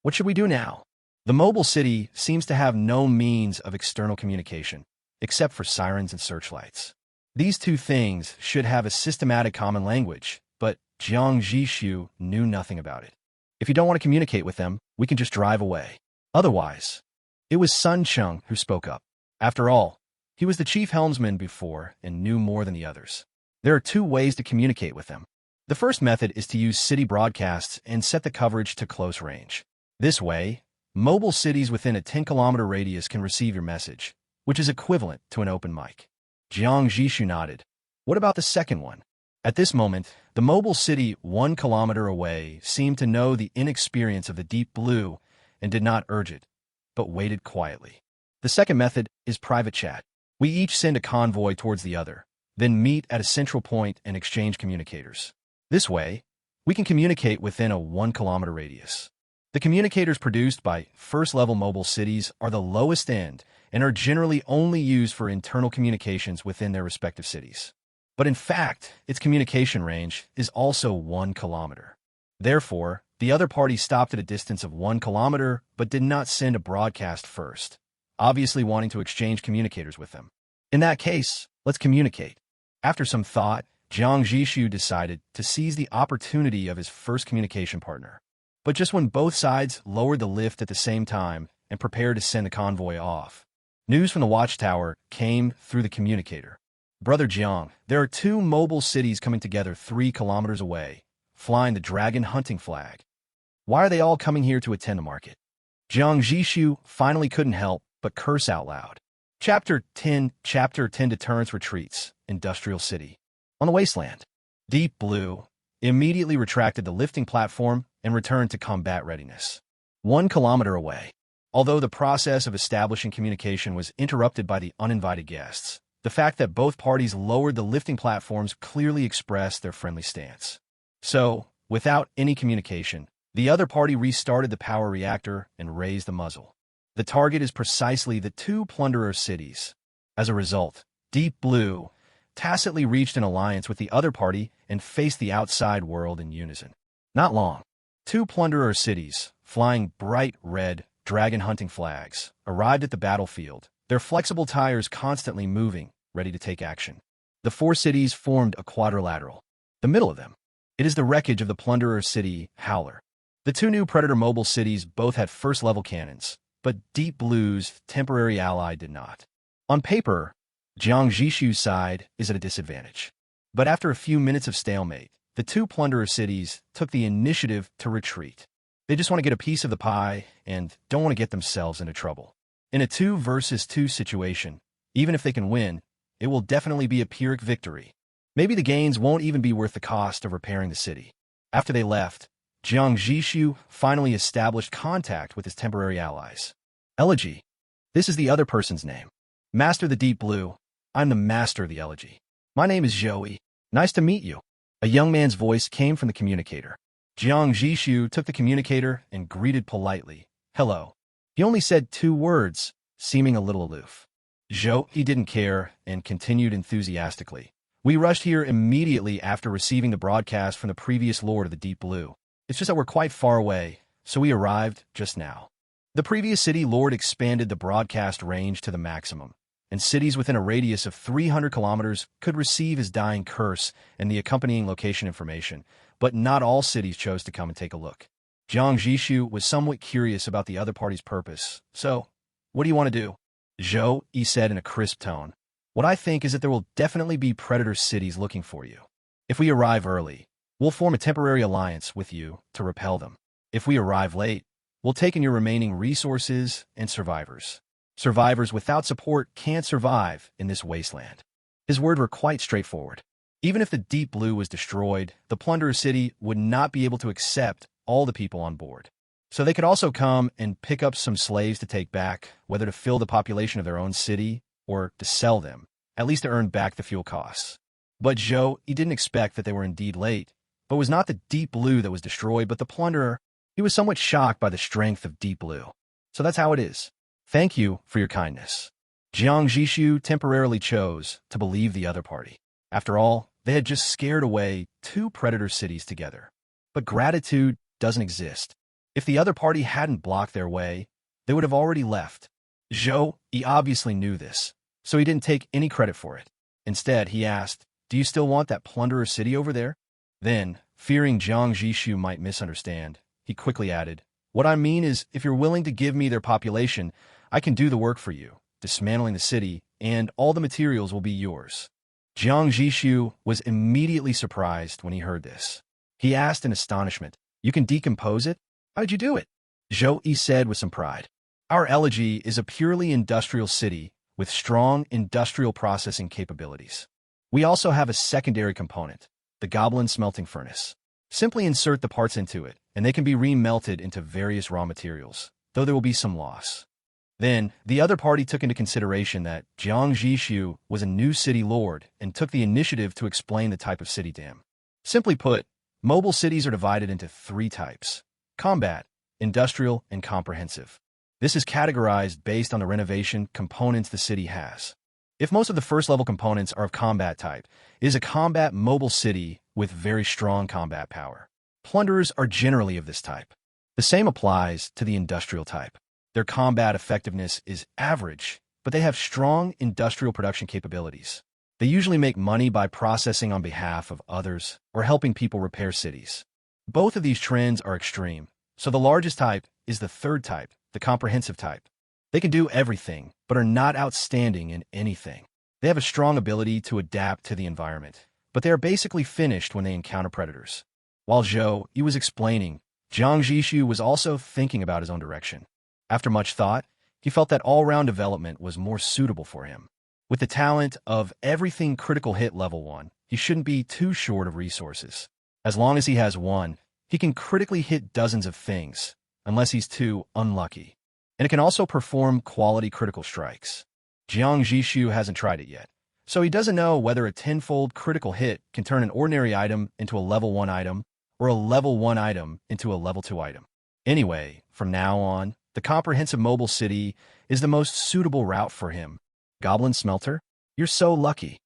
"What should we do now?" The mobile city seems to have no means of external communication, except for sirens and searchlights. These two things should have a systematic common language, but Jiang Zhixu knew nothing about it. "If you don't want to communicate with them, we can just drive away. Otherwise." It was Sun Chung who spoke up. After all, he was the chief helmsman before and knew more than the others. There are two ways to communicate with them. The first method is to use city broadcasts and set the coverage to close range. This way, mobile cities within a 10-kilometer radius can receive your message, which is equivalent to an open mic. Jiang Zhixu nodded. What about the second one? At this moment, the mobile city 1 kilometer away seemed to know the inexperience of the deep blue and did not urge it, but waited quietly. The second method is private chat. We each send a convoy towards the other, then meet at a central point and exchange communicators. This way, we can communicate within a 1-kilometer radius. The communicators produced by first-level mobile cities are the lowest end and are generally only used for internal communications within their respective cities. But in fact, its communication range is also 1 kilometer. Therefore, the other party stopped at a distance of 1 kilometer but did not send a broadcast first, obviously wanting to exchange communicators with them. In that case, let's communicate. After some thought, Jiang Zhixu decided to seize the opportunity of his first communication partner. But just when both sides lowered the lift at the same time and prepared to send the convoy off, news from the watchtower came through the communicator. "Brother Jiang, there are 2 mobile cities coming together 3 kilometers away, flying the dragon hunting flag. Why are they all coming here to attend the market?" Jiang Zhixu finally couldn't help but curse out loud. Chapter 10 Deterrence retreats, Industrial City. On the Wasteland, Deep Blue immediately retracted the lifting platform and returned to combat readiness. 1 kilometer away. Although the process of establishing communication was interrupted by the uninvited guests, the fact that both parties lowered the lifting platforms clearly expressed their friendly stance. So, without any communication, the other party restarted the power reactor and raised the muzzle. The target is precisely the 2 plunderer cities. As a result, Deep Blue tacitly reached an alliance with the other party and faced the outside world in unison. Not long. 2 plunderer cities, flying bright red dragon hunting flags, arrived at the battlefield, their flexible tires constantly moving, ready to take action. The 4 cities formed a quadrilateral. The middle of them. It is the wreckage of the plunderer city, Howler. The 2 new Predator mobile cities both had first-level cannons, but Deep Blue's temporary ally did not. On paper, Jiang Zhixu's side is at a disadvantage. But after a few minutes of stalemate, the 2 plunderer cities took the initiative to retreat. They just want to get a piece of the pie and don't want to get themselves into trouble. In a 2 versus 2 situation, even if they can win, it will definitely be a Pyrrhic victory. Maybe the gains won't even be worth the cost of repairing the city. After they left, Jiang Zhixu finally established contact with his temporary allies. "Elegy. This is the other person's name. Master the Deep Blue. I'm the master of the elegy. My name is Joey. Nice to meet you." A young man's voice came from the communicator. Jiang Zhixu took the communicator and greeted politely. "Hello." He only said 2 words, seeming a little aloof. Joey didn't care and continued enthusiastically. "We rushed here immediately after receiving the broadcast from the previous Lord of the Deep Blue. It's just that we're quite far away, so we arrived just now." The previous city lord expanded the broadcast range to the maximum, and cities within a radius of 300 kilometers could receive his dying curse and the accompanying location information, but not all cities chose to come and take a look. Jiang Zhixu was somewhat curious about the other party's purpose. "So, what do you want to do?" Zhou, he said in a crisp tone. "What I think is that there will definitely be predator cities looking for you. If we arrive early, we'll form a temporary alliance with you to repel them. If we arrive late, we'll take in your remaining resources and survivors. Survivors without support can't survive in this wasteland." His words were quite straightforward. Even if the Deep Blue was destroyed, the Plunderer City would not be able to accept all the people on board. So they could also come and pick up some slaves to take back, whether to fill the population of their own city or to sell them, at least to earn back the fuel costs. But Zhou, he didn't expect that they were indeed late, but it was not the Deep Blue that was destroyed, but the Plunderer. He was somewhat shocked by the strength of Deep Blue. So that's how it is. Thank you for your kindness. Jiang Zhixu temporarily chose to believe the other party. After all, they had just scared away 2 predator cities together. But gratitude doesn't exist. If the other party hadn't blocked their way, they would have already left. Zhou, he obviously knew this, so he didn't take any credit for it. Instead, he asked, "Do you still want that plunderer city over there?" Then, fearing Jiang Zhixu might misunderstand, he quickly added, "What I mean is, if you're willing to give me their population, I can do the work for you, dismantling the city, and all the materials will be yours." Jiang Zhixu was immediately surprised when he heard this. He asked in astonishment, "You can decompose it? How did you do it?" Zhou Yi said with some pride, "Our elegy is a purely industrial city with strong industrial processing capabilities. We also have a secondary component, the Goblin Smelting Furnace. Simply insert the parts into it, and they can be remelted into various raw materials, though there will be some loss." Then, the other party took into consideration that Jiang Zhixu was a new city lord and took the initiative to explain the type of city dam. Simply put, mobile cities are divided into 3 types: combat, industrial, and comprehensive. This is categorized based on the renovation components the city has. If most of the first-level components are of combat type, it is a combat mobile city with very strong combat power. Plunderers are generally of this type. The same applies to the industrial type. Their combat effectiveness is average, but they have strong industrial production capabilities. They usually make money by processing on behalf of others or helping people repair cities. Both of these trends are extreme, so the largest type is the 3rd type, the comprehensive type. They can do everything, but are not outstanding in anything. They have a strong ability to adapt to the environment, but they are basically finished when they encounter predators. While Zhou Yi was explaining, Jiang Zhixu was also thinking about his own direction. After much thought, he felt that all-round development was more suitable for him. With the talent of everything critical hit level 1, he shouldn't be too short of resources. As long as he has 1, he can critically hit dozens of things, unless he's too unlucky. And it can also perform quality critical strikes. Jiang Zhixu hasn't tried it yet, so he doesn't know whether a tenfold critical hit can turn an ordinary item into a level 1 item, or a level 1 item into a level 2 item. Anyway, from now on, the comprehensive mobile city is the most suitable route for him. Goblin Smelter? You're so lucky.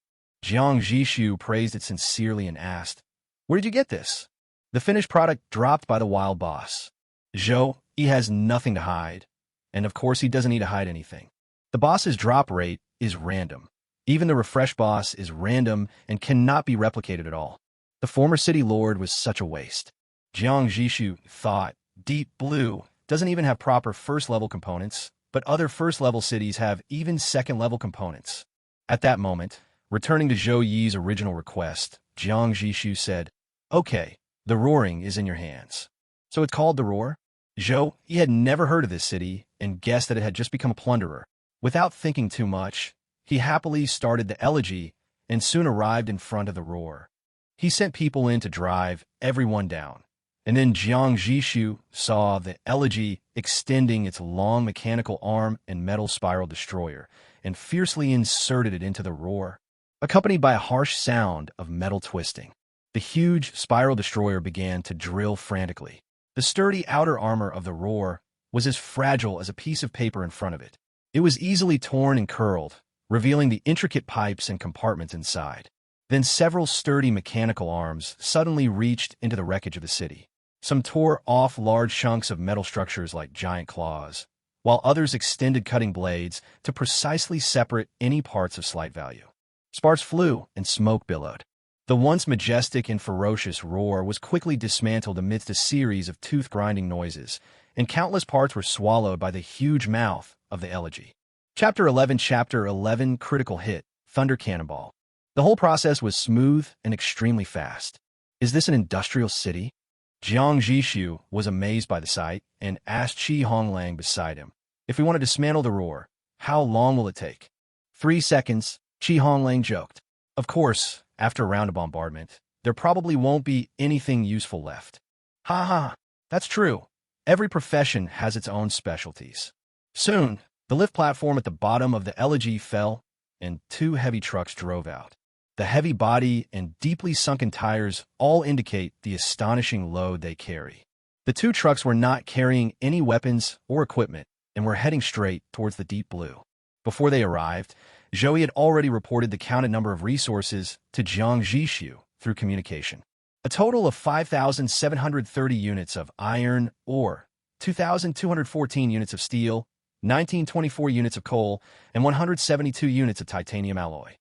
Jiang Zhixu praised it sincerely and asked, "Where did you get this?" The finished product dropped by the wild boss. Zhou Yi has nothing to hide, and of course he doesn't need to hide anything. The boss's drop rate is random. Even the refresh boss is random and cannot be replicated at all. The former city lord was such a waste. Jiang Zhixu thought, Deep Blue doesn't even have proper first-level components, but other first-level cities have even second-level components. At that moment, returning to Zhou Yi's original request, Jiang Zhixu said, "Okay, the roaring is in your hands." So it's called the Roar? Zhou Yi had never heard of this city and guessed that it had just become a plunderer. Without thinking too much, he happily started the elegy and soon arrived in front of the Roar. He sent people in to drive everyone down. And then Jiang Zhixu saw the elegy extending its long mechanical arm and metal spiral destroyer and fiercely inserted it into the Roar, accompanied by a harsh sound of metal twisting. The huge spiral destroyer began to drill frantically. The sturdy outer armor of the Roar was as fragile as a piece of paper in front of it. It was easily torn and curled, revealing the intricate pipes and compartments inside. Then several sturdy mechanical arms suddenly reached into the wreckage of the city. Some tore off large chunks of metal structures like giant claws, while others extended cutting blades to precisely separate any parts of slight value. Sparks flew and smoke billowed. The once majestic and ferocious Roar was quickly dismantled amidst a series of tooth-grinding noises, and countless parts were swallowed by the huge mouth of the elegy. Chapter 11 Critical Hit, Thunder Cannonball. The whole process was smooth and extremely fast. Is this an industrial city? Jiang Zhixu was amazed by the sight and asked Honglang beside him, "If we want to dismantle the Roar, how long will it take?" 3 seconds, Honglang joked. Of course, after a round of bombardment, there probably won't be anything useful left. Ha ha, that's true. Every profession has its own specialties. Soon, the lift platform at the bottom of the elegy fell, and 2 heavy trucks drove out. The heavy body and deeply sunken tires all indicate the astonishing load they carry. The 2 trucks were not carrying any weapons or equipment, and were heading straight towards the deep blue. Before they arrived, Zhou had already reported the counted number of resources to Jiang Zhixu through communication. A total of 5,730 units of iron ore, 2,214 units of steel, 1,924 units of coal, and 172 units of titanium alloy.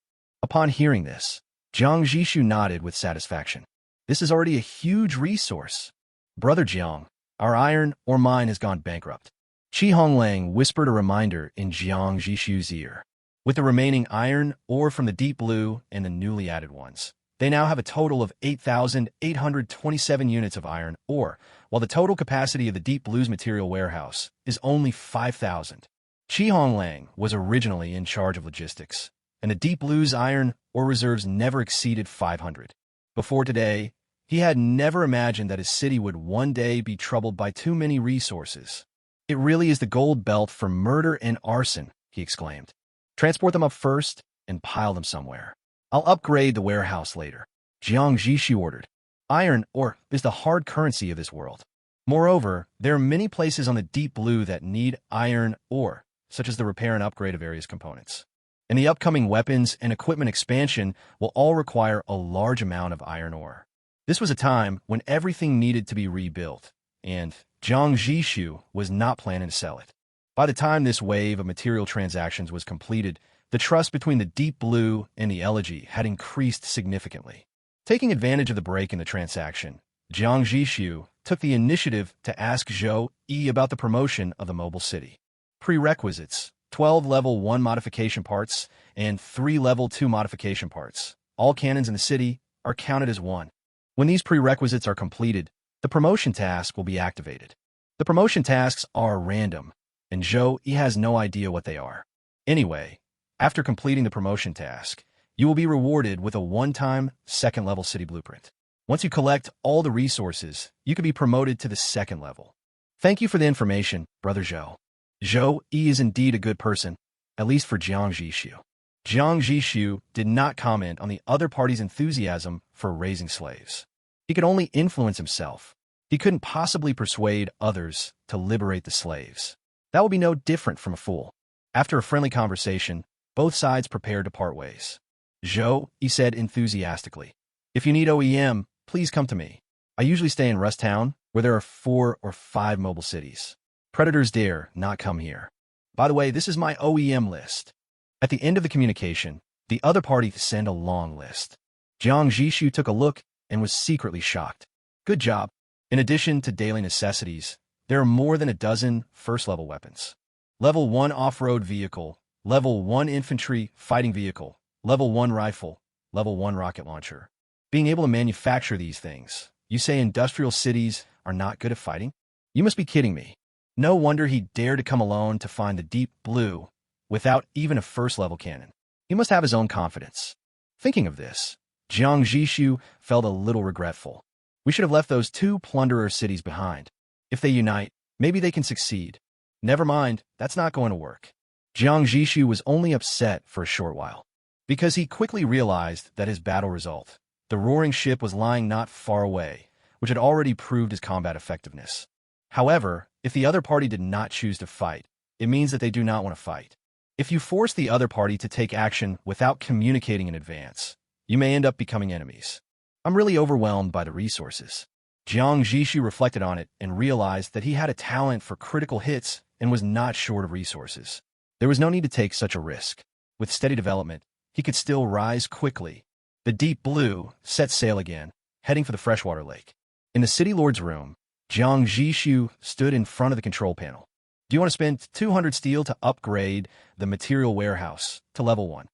Upon hearing this, Jiang Zhixu nodded with satisfaction. This is already a huge resource. Brother Jiang, our iron ore mine has gone bankrupt. Honglang whispered a reminder in Jiang Zhixu's ear. With the remaining iron ore from the deep blue and the newly added ones, they now have a total of 8,827 units of iron ore, while the total capacity of the deep blue's material warehouse is only 5,000. Honglang was originally in charge of logistics, and the deep blue's iron ore reserves never exceeded 500. Before today, he had never imagined that his city would one day be troubled by too many resources. It really is the gold belt for murder and arson, he exclaimed. Transport them up first and pile them somewhere. I'll upgrade the warehouse later, Jiang Zhixu ordered. Iron ore is the hard currency of this world. Moreover, there are many places on the deep blue that need iron ore, such as the repair and upgrade of various components. And the upcoming weapons and equipment expansion will all require a large amount of iron ore. This was a time when everything needed to be rebuilt, and Jiang Zhixu was not planning to sell it. By the time this wave of material transactions was completed, the trust between the deep blue and the elegy had increased significantly. Taking advantage of the break in the transaction, Jiang Zhixu took the initiative to ask Zhou Yi about the promotion of the mobile city. Prerequisites: 12 level 1 modification parts and 3 level 2 modification parts. All cannons in the city are counted as one. When these prerequisites are completed, the promotion task will be activated. The promotion tasks are random, and Zhou Yi has no idea what they are. Anyway, after completing the promotion task, you will be rewarded with a one-time second-level city blueprint. Once you collect all the resources, you can be promoted to the second level. Thank you for the information, Brother Zhou. Zhou Yi is indeed a good person, at least for Jiang Zhixu. Jiang Zhixu did not comment on the other party's enthusiasm for raising slaves. He could only influence himself. He couldn't possibly persuade others to liberate the slaves. That would be no different from a fool. After a friendly conversation, both sides prepared to part ways. Zhou Yi said enthusiastically, "If you need OEM, please come to me. I usually stay in Rusttown, where there are 4 or 5 mobile cities. Predators dare not come here. By the way, this is my OEM list." At the end of the communication, the other party sent a long list. Jiang Zhixu took a look and was secretly shocked. Good job. In addition to daily necessities, there are more than a dozen first-level weapons. Level 1 off-road vehicle, Level 1 infantry fighting vehicle, Level 1 rifle, Level 1 rocket launcher. Being able to manufacture these things, you say industrial cities are not good at fighting? You must be kidding me. No wonder he dared to come alone to find the deep blue without even a first-level cannon. He must have his own confidence. Thinking of this, Jiang Zhixu felt a little regretful. We should have left those 2 plunderer cities behind. If they unite, maybe they can succeed. Never mind, that's not going to work. Jiang Zhixu was only upset for a short while, because he quickly realized that his battle result, the roaring ship, was lying not far away, which had already proved his combat effectiveness. However, if the other party did not choose to fight, it means that they do not want to fight. If you force the other party to take action without communicating in advance, you may end up becoming enemies. I'm really overwhelmed by the resources. Jiang Zhixu reflected on it and realized that he had a talent for critical hits and was not short of resources. There was no need to take such a risk. With steady development, he could still rise quickly. The deep blue set sail again, heading for the freshwater lake. In the city lord's room, Jiang Zhixu stood in front of the control panel. Do you want to spend 200 steel to upgrade the material warehouse to level 1?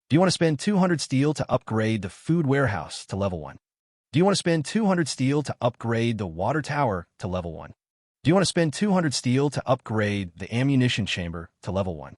Do you want to spend 200 steel to upgrade the food warehouse to level 1? Do you want to spend 200 steel to upgrade the water tower to level 1? Do you want to spend 200 steel to upgrade the ammunition chamber to level 1?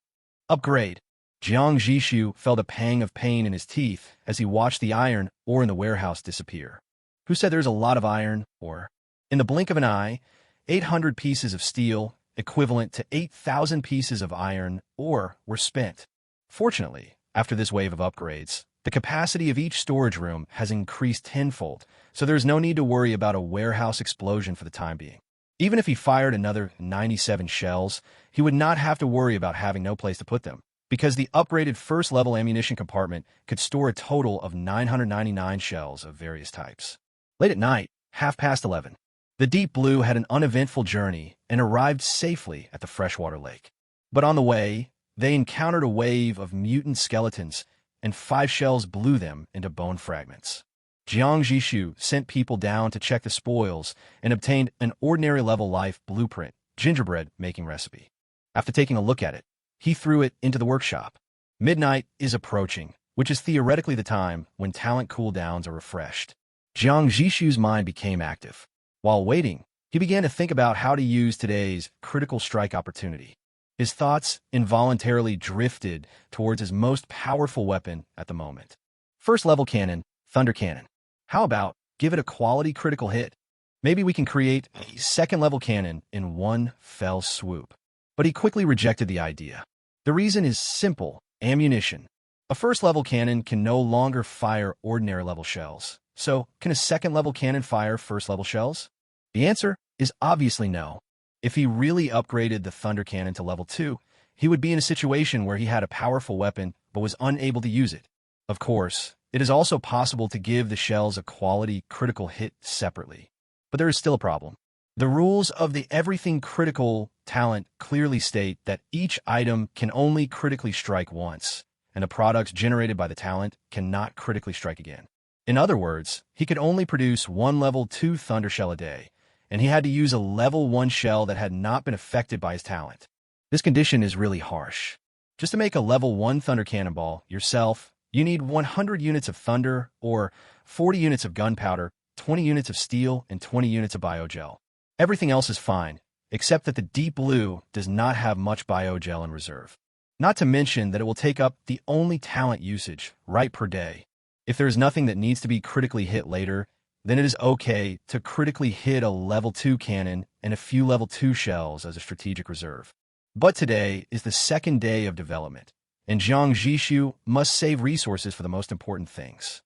Upgrade. Jiang Zhixu felt a pang of pain in his teeth as he watched the iron ore in the warehouse disappear. Who said there's a lot of iron ore? In the blink of an eye, 800 pieces of steel, equivalent to 8,000 pieces of iron ore, were spent. Fortunately, after this wave of upgrades, the capacity of each storage room has increased tenfold, so there's no need to worry about a warehouse explosion for the time being. Even if he fired another 97 shells, he would not have to worry about having no place to put them, because the upgraded first-level ammunition compartment could store a total of 999 shells of various types. Late at night, 11:30, the Deep Blue had an uneventful journey and arrived safely at the freshwater lake. But on the way, they encountered a wave of mutant skeletons, and 5 shells blew them into bone fragments. Jiang Zhixu sent people down to check the spoils and obtained an ordinary-level life blueprint, gingerbread-making recipe. After taking a look at it, he threw it into the workshop. Midnight is approaching, which is theoretically the time when talent cooldowns are refreshed. Jiang Zhixu's mind became active. While waiting, he began to think about how to use today's critical strike opportunity. His thoughts involuntarily drifted towards his most powerful weapon at the moment. First-level cannon, Thunder Cannon. How about give it a quality critical hit? Maybe we can create a second-level cannon in one fell swoop. But he quickly rejected the idea. The reason is simple: ammunition. A first-level cannon can no longer fire ordinary-level shells. So, can a second-level cannon fire first-level shells? The answer is obviously no. If he really upgraded the Thunder Cannon to level 2, he would be in a situation where he had a powerful weapon but was unable to use it. Of course, it is also possible to give the shells a quality critical hit separately. But there is still a problem. The rules of the everything critical talent clearly state that each item can only critically strike once, and the products generated by the talent cannot critically strike again. In other words, he could only produce one level 2 Thunder Shell a day, and he had to use a level 1 shell that had not been affected by his talent. This condition is really harsh. Just to make a level 1 Thunder Cannonball yourself, you need 100 units of thunder, or 40 units of gunpowder, 20 units of steel, and 20 units of biogel. Everything else is fine, except that the Deep Blue does not have much biogel in reserve. Not to mention that it will take up the only talent usage right per day. If there is nothing that needs to be critically hit later, then it is okay to critically hit a level 2 cannon and a few level 2 shells as a strategic reserve. But today is the second day of development, and Jiang Zhixu must save resources for the most important things.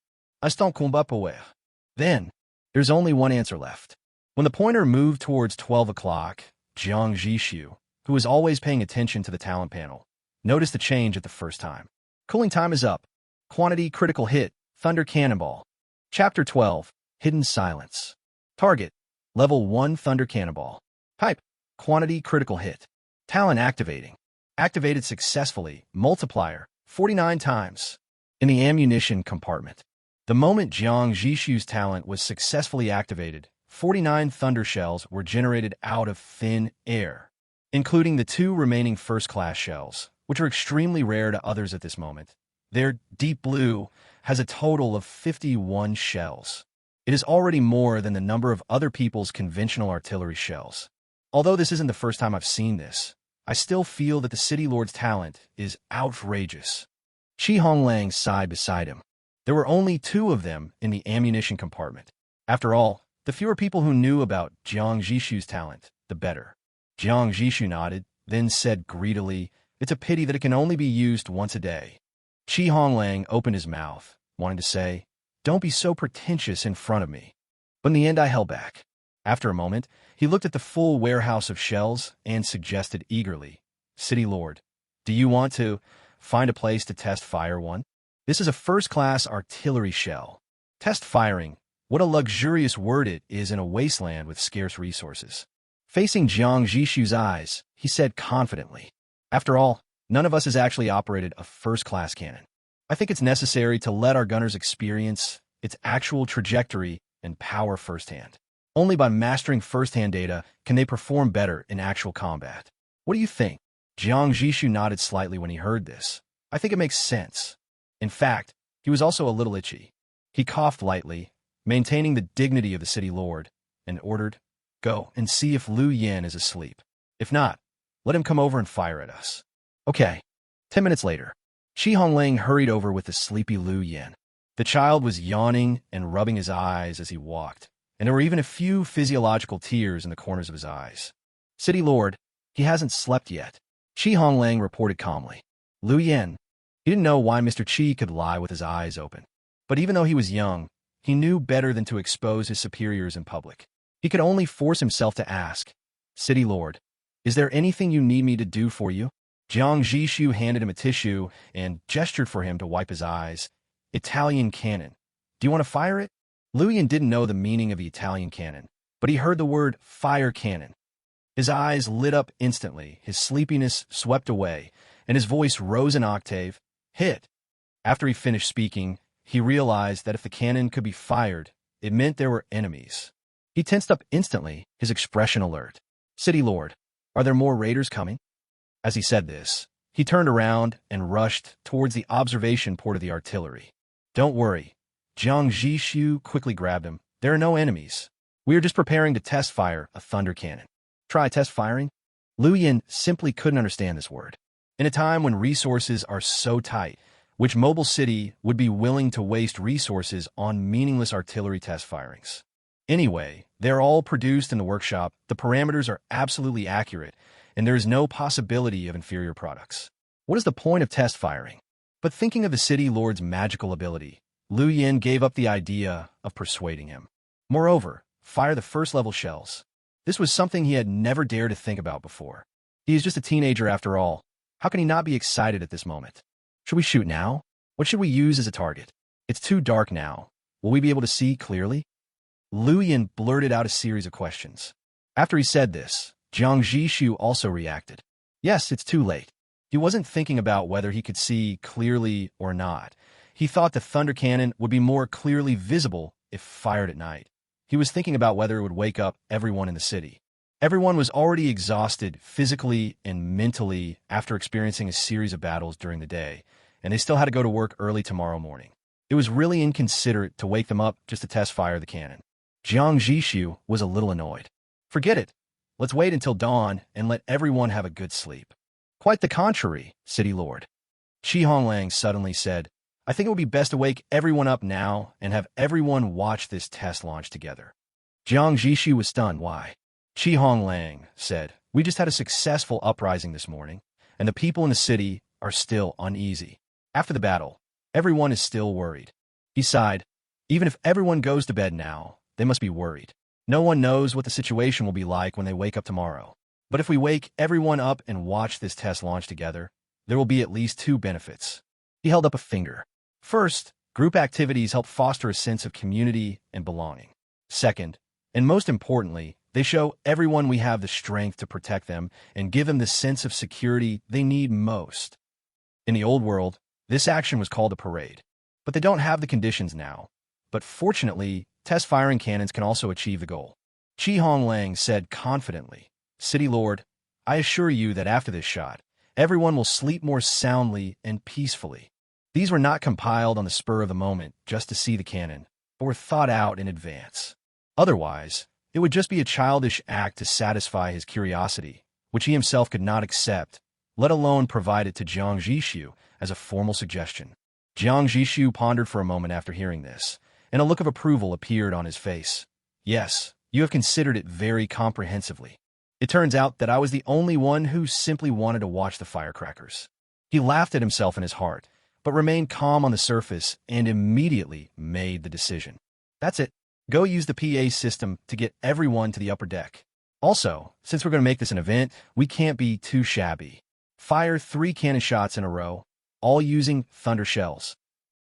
Then, there's only one answer left. When the pointer moved towards 12 o'clock, Jiang Zhixu, who was always paying attention to the talent panel, noticed the change at the first time. Cooling time is up. Quantity critical hit, Thunder Cannonball. Chapter 12, Hidden Silence. Target, Level 1 Thunder Cannonball. Type, Quantity critical hit. Talent activating. Activated successfully, multiplier, 49 times. In the ammunition compartment. The moment Jiang Zhixu's talent was successfully activated, 49 thunder shells were generated out of thin air, including the 2 remaining first-class shells, which are extremely rare to others at this moment. Their Deep Blue has a total of 51 shells. It is already more than the number of other people's conventional artillery shells. Although this isn't the first time I've seen this, I still feel that the City Lord's talent is outrageous. Honglang sighed beside him. There were only 2 of them in the ammunition compartment. After all, the fewer people who knew about Jiang Zhixu's talent, the better. Jiang Zhixu nodded, then said greedily, "It's a pity that it can only be used once a day." Honglang opened his mouth, wanting to say, "Don't be so pretentious in front of me." But in the end I held back. After a moment, he looked at the full warehouse of shells and suggested eagerly, "City Lord, do you want to find a place to test fire one? This is a first-class artillery shell. Test firing. What a luxurious word it is in a wasteland with scarce resources." Facing Jiang Zhixu's eyes, he said confidently, "After all, none of us has actually operated a first-class cannon. I think it's necessary to let our gunners experience its actual trajectory and power firsthand. Only by mastering first-hand data can they perform better in actual combat. What do you think?" Jiang Zhixu nodded slightly when he heard this. "I think it makes sense." In fact, he was also a little itchy. He coughed lightly, maintaining the dignity of the City Lord, and ordered, "Go and see if Lu Yan is asleep. If not, let him come over and fire at us." Okay. 10 minutes later, Honglang hurried over with the sleepy Lu Yan. The child was yawning and rubbing his eyes as he walked, and there were even a few physiological tears in the corners of his eyes. "City Lord, he hasn't slept yet," Honglang reported calmly. Lu Yan, he didn't know why Mr. Qi could lie with his eyes open. But even though he was young, he knew better than to expose his superiors in public. He could only force himself to ask, City Lord, is there anything you need me to do for you? Jiang Zhixu handed him a tissue and gestured for him to wipe his eyes. Italian cannon. Do you want to fire it? Luyan didn't know the meaning of the Italian cannon, but he heard the word fire cannon. His eyes lit up instantly, his sleepiness swept away, and his voice rose an octave. Hit. After he finished speaking, he realized that if the cannon could be fired, it meant there were enemies. He tensed up instantly, his expression alert. City Lord, are there more raiders coming? As he said this, he turned around and rushed towards the observation port of the artillery. Don't worry. Jiang Zhixu quickly grabbed him. There are no enemies. We are just preparing to test fire a thunder cannon. Try test firing? Luyan simply couldn't understand this word. In a time when resources are so tight, which mobile city would be willing to waste resources on meaningless artillery test firings? Anyway, they're all produced in the workshop, the parameters are absolutely accurate, and there is no possibility of inferior products. What is the point of test firing? But thinking of the City Lord's magical ability, Luyan gave up the idea of persuading him. Moreover, fire the first-level shells. This was something he had never dared to think about before. He is just a teenager after all. How can he not be excited at this moment? Should we shoot now? What should we use as a target? It's too dark now. Will we be able to see clearly? Luyan blurted out a series of questions. After he said this, Jiang Zhixu also reacted. Yes, it's too late. He wasn't thinking about whether he could see clearly or not. He thought the thunder cannon would be more clearly visible if fired at night. He was thinking about whether it would wake up everyone in the city. Everyone was already exhausted physically and mentally after experiencing a series of battles during the day, and they still had to go to work early tomorrow morning. It was really inconsiderate to wake them up just to test fire the cannon. Jiang Zhixu was a little annoyed. Forget it. Let's wait until dawn and let everyone have a good sleep. Quite the contrary, City Lord. Honglang suddenly said, I think it would be best to wake everyone up now and have everyone watch this test launch together. Jiang Zhixu was stunned. Why? Honglang said, we just had a successful uprising this morning, and the people in the city are still uneasy. After the battle, everyone is still worried. He sighed, even if everyone goes to bed now, they must be worried. No one knows what the situation will be like when they wake up tomorrow. But if we wake everyone up and watch this test launch together, there will be at least two benefits. He held up a finger. First, group activities help foster a sense of community and belonging. Second, and most importantly, they show everyone we have the strength to protect them and give them the sense of security they need most. In the old world, this action was called a parade. But they don't have the conditions now. But fortunately, test firing cannons can also achieve the goal. Honglang said confidently, City Lord, I assure you that after this shot, everyone will sleep more soundly and peacefully. These were not compiled on the spur of the moment just to see the cannon, but were thought out in advance. Otherwise, it would just be a childish act to satisfy his curiosity, which he himself could not accept, let alone provide it to Jiang Zhixu as a formal suggestion. Jiang Zhixu pondered for a moment after hearing this, and a look of approval appeared on his face. Yes, you have considered it very comprehensively. It turns out that I was the only one who simply wanted to watch the firecrackers. He laughed at himself in his heart, but remained calm on the surface and immediately made the decision. That's it. Go use the PA system to get everyone to the upper deck. Also, since we're going to make this an event, we can't be too shabby. Fire 3 cannon shots in a row, all using thunder shells.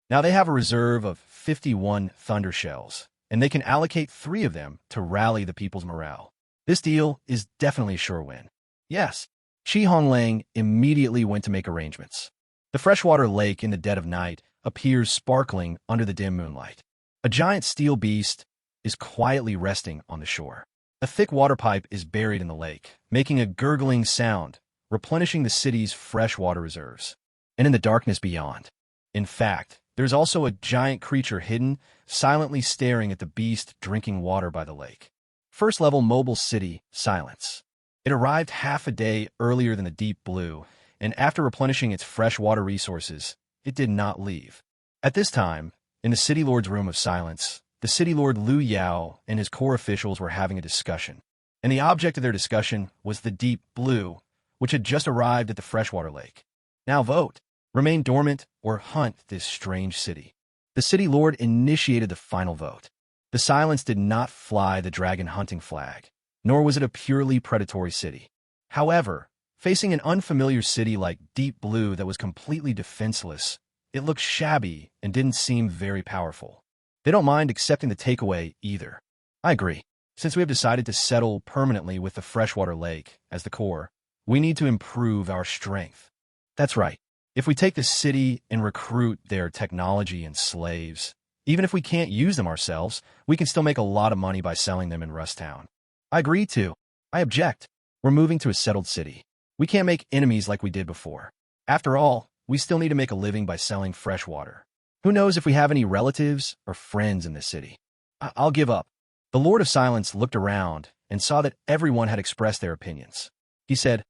Now they have a reserve of 51 thunder shells, and they can allocate 3 of them to rally the people's morale. This deal is definitely a sure win. Yes. Honglang immediately went to make arrangements. The freshwater lake in the dead of night appears sparkling under the dim moonlight. A giant steel beast is quietly resting on the shore. A thick water pipe is buried in the lake, making a gurgling sound, replenishing the city's freshwater reserves. And in the darkness beyond, in fact, there's also a giant creature hidden, silently staring at the beast drinking water by the lake. First-level mobile city, silence. It arrived half a day earlier than the Deep Blue, and after replenishing its freshwater resources, it did not leave. At this time, in the City Lord's room of silence, the City Lord Liu Yao and his core officials were having a discussion, and the object of their discussion was the Deep Blue, which had just arrived at the freshwater lake. Now vote. Remain dormant or hunt this strange city. The City Lord initiated the final vote. The silence did not fly the dragon hunting flag. nor was it a purely predatory city. However, facing an unfamiliar city like Deep Blue that was completely defenseless, it looked shabby and didn't seem very powerful. They don't mind accepting the takeaway either. I agree. Since we have decided to settle permanently with the freshwater lake as the core, we need to improve our strength. That's right. If we take the city and recruit their technology and slaves, even if we can't use them ourselves, we can still make a lot of money by selling them in Rusttown. I agree too. I object. We're moving to a settled city. We can't make enemies like we did before. After all, we still need to make a living by selling fresh water. Who knows if we have any relatives or friends in this city? I'll give up. The Lord of Silence looked around and saw that everyone had expressed their opinions. He said,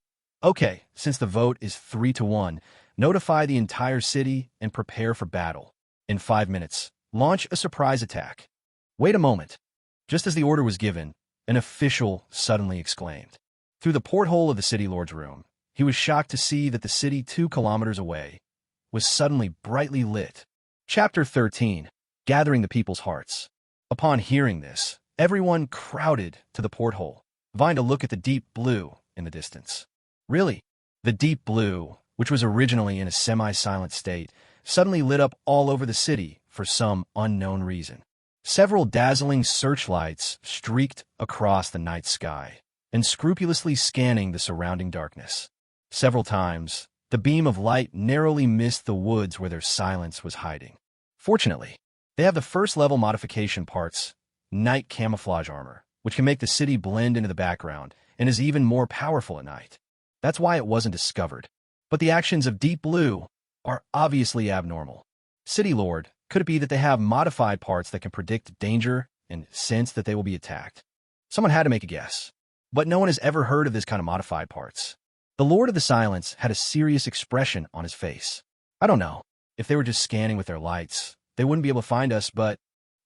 "Okay, since the vote is 3-1, notify the entire city and prepare for battle. In 5 minutes, launch a surprise attack." Wait a moment. Just as the order was given, an official suddenly exclaimed. Through the porthole of the city lord's room, he was shocked to see that the city 2 kilometers away was suddenly brightly lit. Chapter 13. Gathering the People's Hearts. Upon hearing this, everyone crowded to the porthole, vying to look at the deep blue in the distance. Really? The deep blue, which was originally in a semi-silent state, suddenly lit up all over the city for some unknown reason. Several dazzling searchlights streaked across the night sky, and scrupulously scanning the surrounding darkness. Several times, the beam of light narrowly missed the woods where their silence was hiding. Fortunately, they have the first-level modification parts, night camouflage armor, which can make the city blend into the background and is even more powerful at night. That's why it wasn't discovered. But the actions of Deep Blue are obviously abnormal. City Lord, could it be that they have modified parts that can predict danger and sense that they will be attacked? Someone had to make a guess, but no one has ever heard of this kind of modified parts. The Lord of the Silence had a serious expression on his face. I don't know. If they were just scanning with their lights, they wouldn't be able to find us, but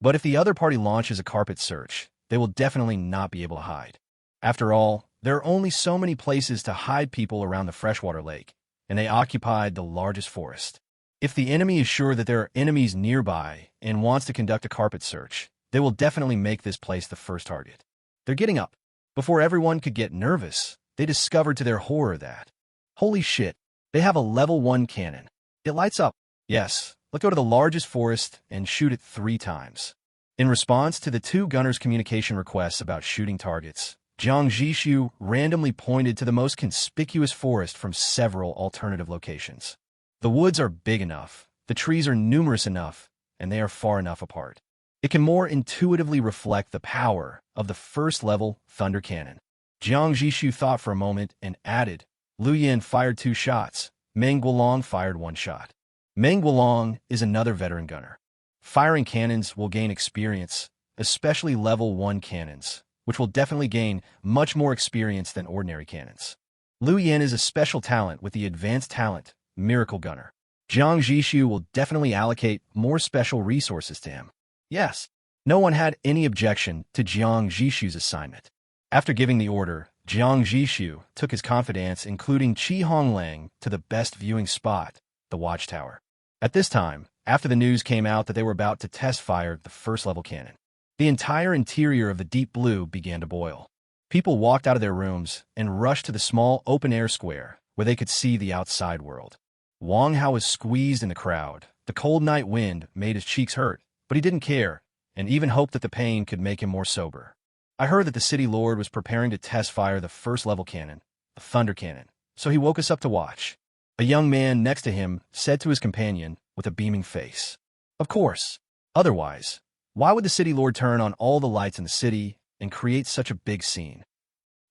if the other party launches a carpet search, they will definitely not be able to hide. After all, there are only so many places to hide people around the freshwater lake, and they occupied the largest forest. If the enemy is sure that there are enemies nearby and wants to conduct a carpet search, they will definitely make this place the first target. They're getting up. Before everyone could get nervous, they discovered to their horror that, holy shit, they have a level 1 cannon. It lights up. Yes, let's go to the largest forest and shoot it 3 times. In response to the 2 gunners' communication requests about shooting targets, Jiang Zhixu randomly pointed to the most conspicuous forest from several alternative locations. The woods are big enough, the trees are numerous enough, and they are far enough apart. It can more intuitively reflect the power of the first-level thunder cannon. Jiang Zhixu thought for a moment and added, Lu Yin fired 2 shots, Meng Guolong fired 1 shot. Meng Guolong is another veteran gunner. Firing cannons will gain experience, especially level 1 cannons, which will definitely gain much more experience than ordinary cannons. Lu Yin is a special talent with the advanced talent, Miracle Gunner. Jiang Zhixu will definitely allocate more special resources to him. Yes, no one had any objection to Jiang Zhixu's assignment. After giving the order, Jiang Zhixu took his confidants, including Honglang, to the best viewing spot, the watchtower. At this time, after the news came out that they were about to test fire the first-level cannon, the entire interior of the Deep Blue began to boil. People walked out of their rooms and rushed to the small open-air square where they could see the outside world. Wang Hao was squeezed in the crowd. The cold night wind made his cheeks hurt, but he didn't care, and even hoped that the pain could make him more sober. I heard that the city lord was preparing to test fire the first-level cannon, a thunder cannon, so he woke us up to watch. A young man next to him said to his companion with a beaming face, "Of course. Otherwise, why would the city lord turn on all the lights in the city and create such a big scene?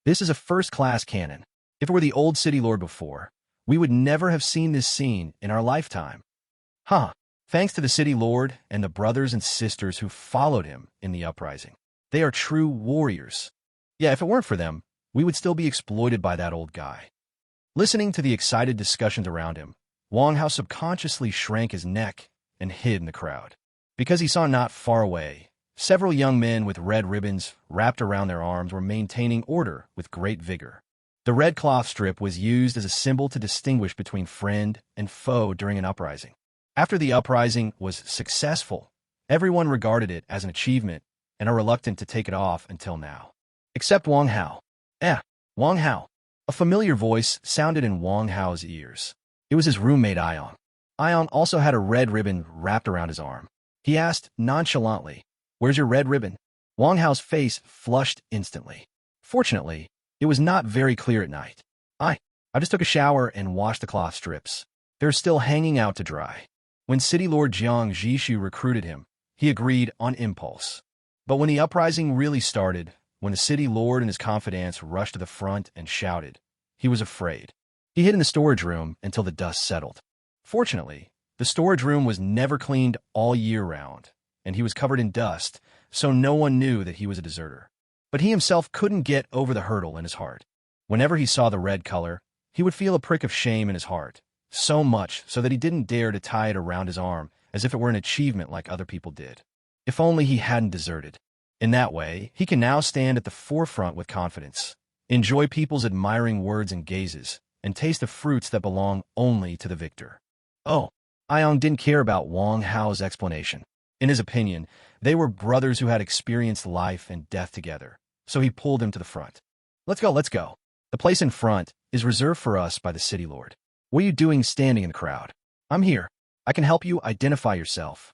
This is a first-class cannon. If it were the old city lord before, we would never have seen this scene in our lifetime." Huh. Thanks to the city lord and the brothers and sisters who followed him in the uprising. They are true warriors. Yeah, if it weren't for them, we would still be exploited by that old guy. Listening to the excited discussions around him, Wang Hao subconsciously shrank his neck and hid in the crowd. Because he saw not far away, several young men with red ribbons wrapped around their arms were maintaining order with great vigor. The red cloth strip was used as a symbol to distinguish between friend and foe during an uprising. After the uprising was successful, everyone regarded it as an achievement and are reluctant to take it off until now. Except Wang Hao. Wang Hao. A familiar voice sounded in Wang Hao's ears. It was his roommate Ion. Ion also had a red ribbon wrapped around his arm. He asked nonchalantly, "Where's your red ribbon?" Wang Hao's face flushed instantly. Fortunately, it was not very clear at night. I just took a shower and washed the cloth strips. They're still hanging out to dry. When City Lord Jiang Zhixu recruited him, he agreed on impulse. But when the uprising really started, when the city lord and his confidants rushed to the front and shouted, he was afraid. He hid in the storage room until the dust settled. Fortunately, the storage room was never cleaned all year round, and he was covered in dust, so no one knew that he was a deserter. But he himself couldn't get over the hurdle in his heart. Whenever he saw the red color, he would feel a prick of shame in his heart, so much so that he didn't dare to tie it around his arm as if it were an achievement like other people did. If only he hadn't deserted. In that way, he can now stand at the forefront with confidence, enjoy people's admiring words and gazes, and taste the fruits that belong only to the victor. Oh, Ion didn't care about Wang Hao's explanation. In his opinion, they were brothers who had experienced life and death together, so he pulled him to the front. Let's go. The place in front is reserved for us by the city lord. What are you doing standing in the crowd? I'm here. I can help you identify yourself.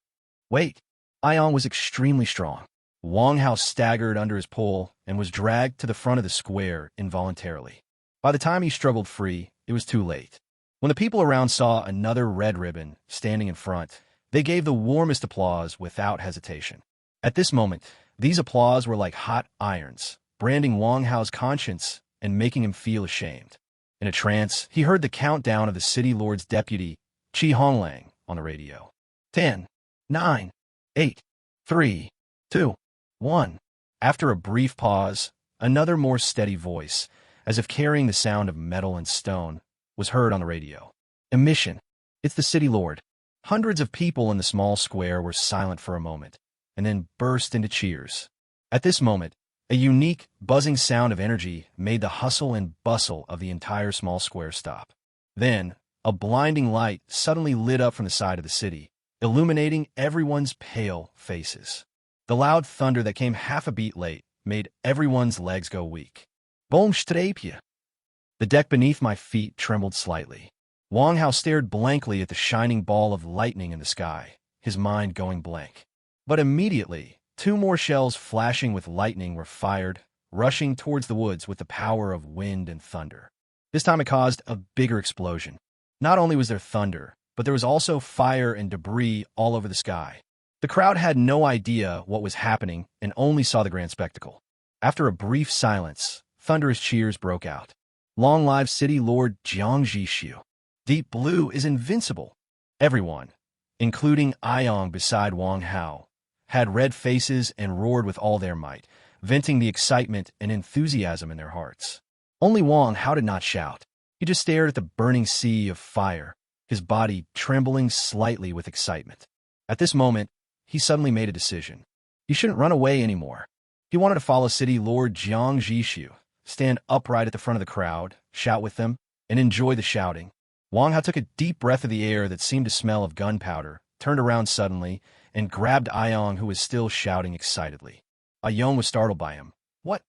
Wait. Ion was extremely strong. Wang Hao staggered under his pole and was dragged to the front of the square involuntarily. By the time he struggled free, it was too late. When the people around saw another red ribbon standing in front, they gave the warmest applause without hesitation. At this moment, these applause were like hot irons, branding Wang Hao's conscience and making him feel ashamed. In a trance, he heard the countdown of the city lord's deputy, Honglang, on the radio. 10, 9, 8, 3, 2, 1. After a brief pause, another more steady voice, as if carrying the sound of metal and stone, was heard on the radio. Emission. It's the city lord. Hundreds of people in the small square were silent for a moment, and then burst into cheers. At this moment, a unique, buzzing sound of energy made the hustle and bustle of the entire small square stop. Then, a blinding light suddenly lit up from the side of the city, illuminating everyone's pale faces. The loud thunder that came half a beat late made everyone's legs go weak. Boom strapje. The deck beneath my feet trembled slightly. Wang Hao stared blankly at the shining ball of lightning in the sky, his mind going blank. But immediately, two more shells flashing with lightning were fired, rushing towards the woods with the power of wind and thunder. This time it caused a bigger explosion. Not only was there thunder, but there was also fire and debris all over the sky. The crowd had no idea what was happening and only saw the grand spectacle. After a brief silence, thunderous cheers broke out. Long live City Lord Jiang Zhixu. Deep Blue is invincible. Everyone, including Ion beside Wang Hao, had red faces and roared with all their might, venting the excitement and enthusiasm in their hearts. Only Wang Hao did not shout. He just stared at the burning sea of fire, his body trembling slightly with excitement. At this moment, he suddenly made a decision. He shouldn't run away anymore. He wanted to follow City Lord Jiang Zhixu, stand upright at the front of the crowd, shout with them, and enjoy the shouting. Wang Hao took a deep breath of the air that seemed to smell of gunpowder, turned around suddenly, and grabbed Ion, who was still shouting excitedly. Ion was startled by him. What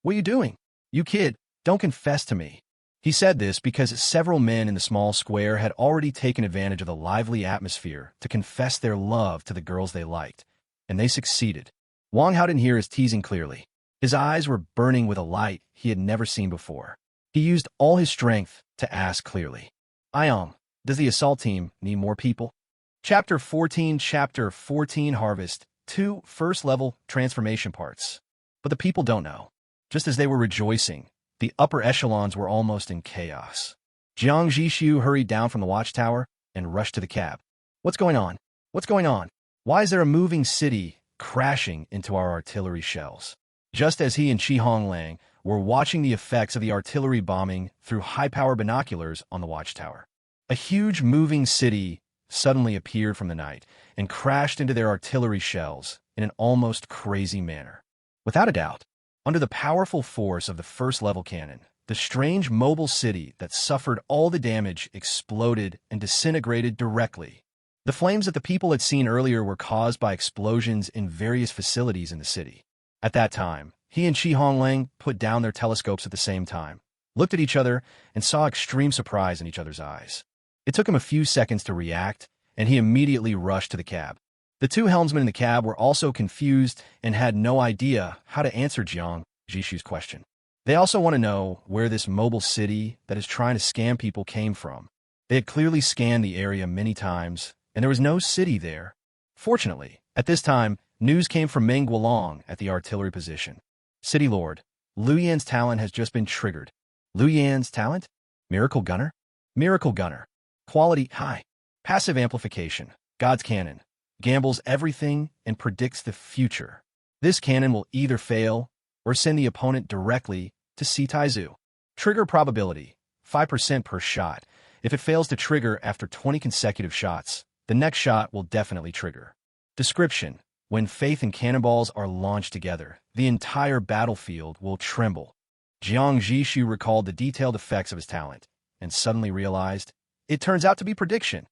are you doing? You kid, don't confess to me. He said this because several men in the small square had already taken advantage of the lively atmosphere to confess their love to the girls they liked, and they succeeded. Wang Hao didn't hear his teasing clearly. His eyes were burning with a light he had never seen before. He used all his strength to ask clearly. Ion, does the assault team need more people? Chapter 14 Harvest 2 First Level Transformation Parts. But the people don't know. Just as they were rejoicing, the upper echelons were almost in chaos. Jiang Zhixu hurried down from the watchtower and rushed to the cab. What's going on? What's going on? Why is there a moving city crashing into our artillery shells? Just as he and Honglang were watching the effects of the artillery bombing through high-power binoculars on the watchtower, a huge moving city suddenly appeared from the night and crashed into their artillery shells in an almost crazy manner. Without a doubt, under the powerful force of the first-level cannon, the strange mobile city that suffered all the damage exploded and disintegrated directly. The flames that the people had seen earlier were caused by explosions in various facilities in the city. At that time, He and Honglang put down their telescopes at the same time, looked at each other, and saw extreme surprise in each other's eyes. It took him a few seconds to react, and he immediately rushed to the cab. The two helmsmen in the cab were also confused and had no idea how to answer Jiang Zhixu's question. They also want to know where this mobile city that is trying to scam people came from. They had clearly scanned the area many times, and there was no city there. Fortunately, at this time, news came from Meng Guolong at the artillery position. City Lord, Liu Yan's talent has just been triggered. Liu Yan's talent? Miracle Gunner? Miracle Gunner. Quality high. Passive amplification. God's cannon. Gambles everything and predicts the future. This cannon will either fail or send the opponent directly to Decisive. Trigger probability, 5% per shot. If it fails to trigger after 20 consecutive shots, the next shot will definitely trigger. Description: when faith and cannonballs are launched together, the entire battlefield will tremble. Jiang Zhixu recalled the detailed effects of his talent, and suddenly realized it turns out to be prediction.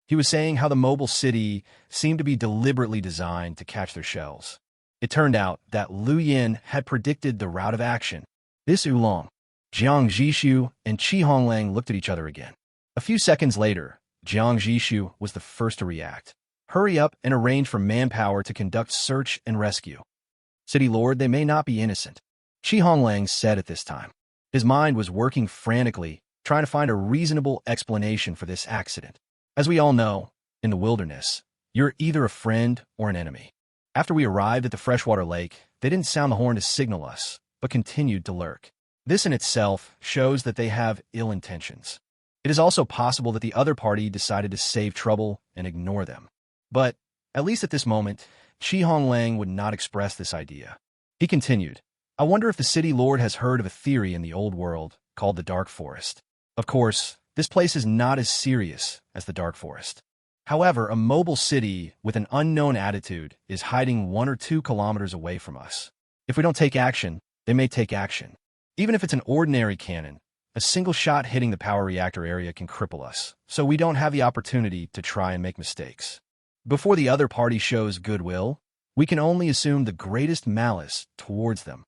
He was saying how the mobile city seemed to be deliberately designed to catch their shells. It turned out that Liu Yan had predicted the route of action. This oolong. Jiang Zhixu and Honglang looked at each other again. A few seconds later, Jiang Zhixu was the first to react. Hurry up and arrange for manpower to conduct search and rescue. City Lord, they may not be innocent, Honglang said at this time. His mind was working frantically, trying to find a reasonable explanation for this accident. As we all know, in the wilderness, you're either a friend or an enemy. After we arrived at the freshwater lake, they didn't sound the horn to signal us, but continued to lurk. This in itself shows that they have ill intentions. It is also possible that the other party decided to save trouble and ignore them. But, at least at this moment, Honglang would not express this idea. He continued, I wonder if the City Lord has heard of a theory in the old world called the Dark Forest. Of course, this place is not as serious as the Dark Forest. However, a mobile city with an unknown attitude is hiding 1 or 2 kilometers away from us. If we don't take action, they may take action. Even if it's an ordinary cannon, a single shot hitting the power reactor area can cripple us, so we don't have the opportunity to try and make mistakes. Before the other party shows goodwill, we can only assume the greatest malice towards them.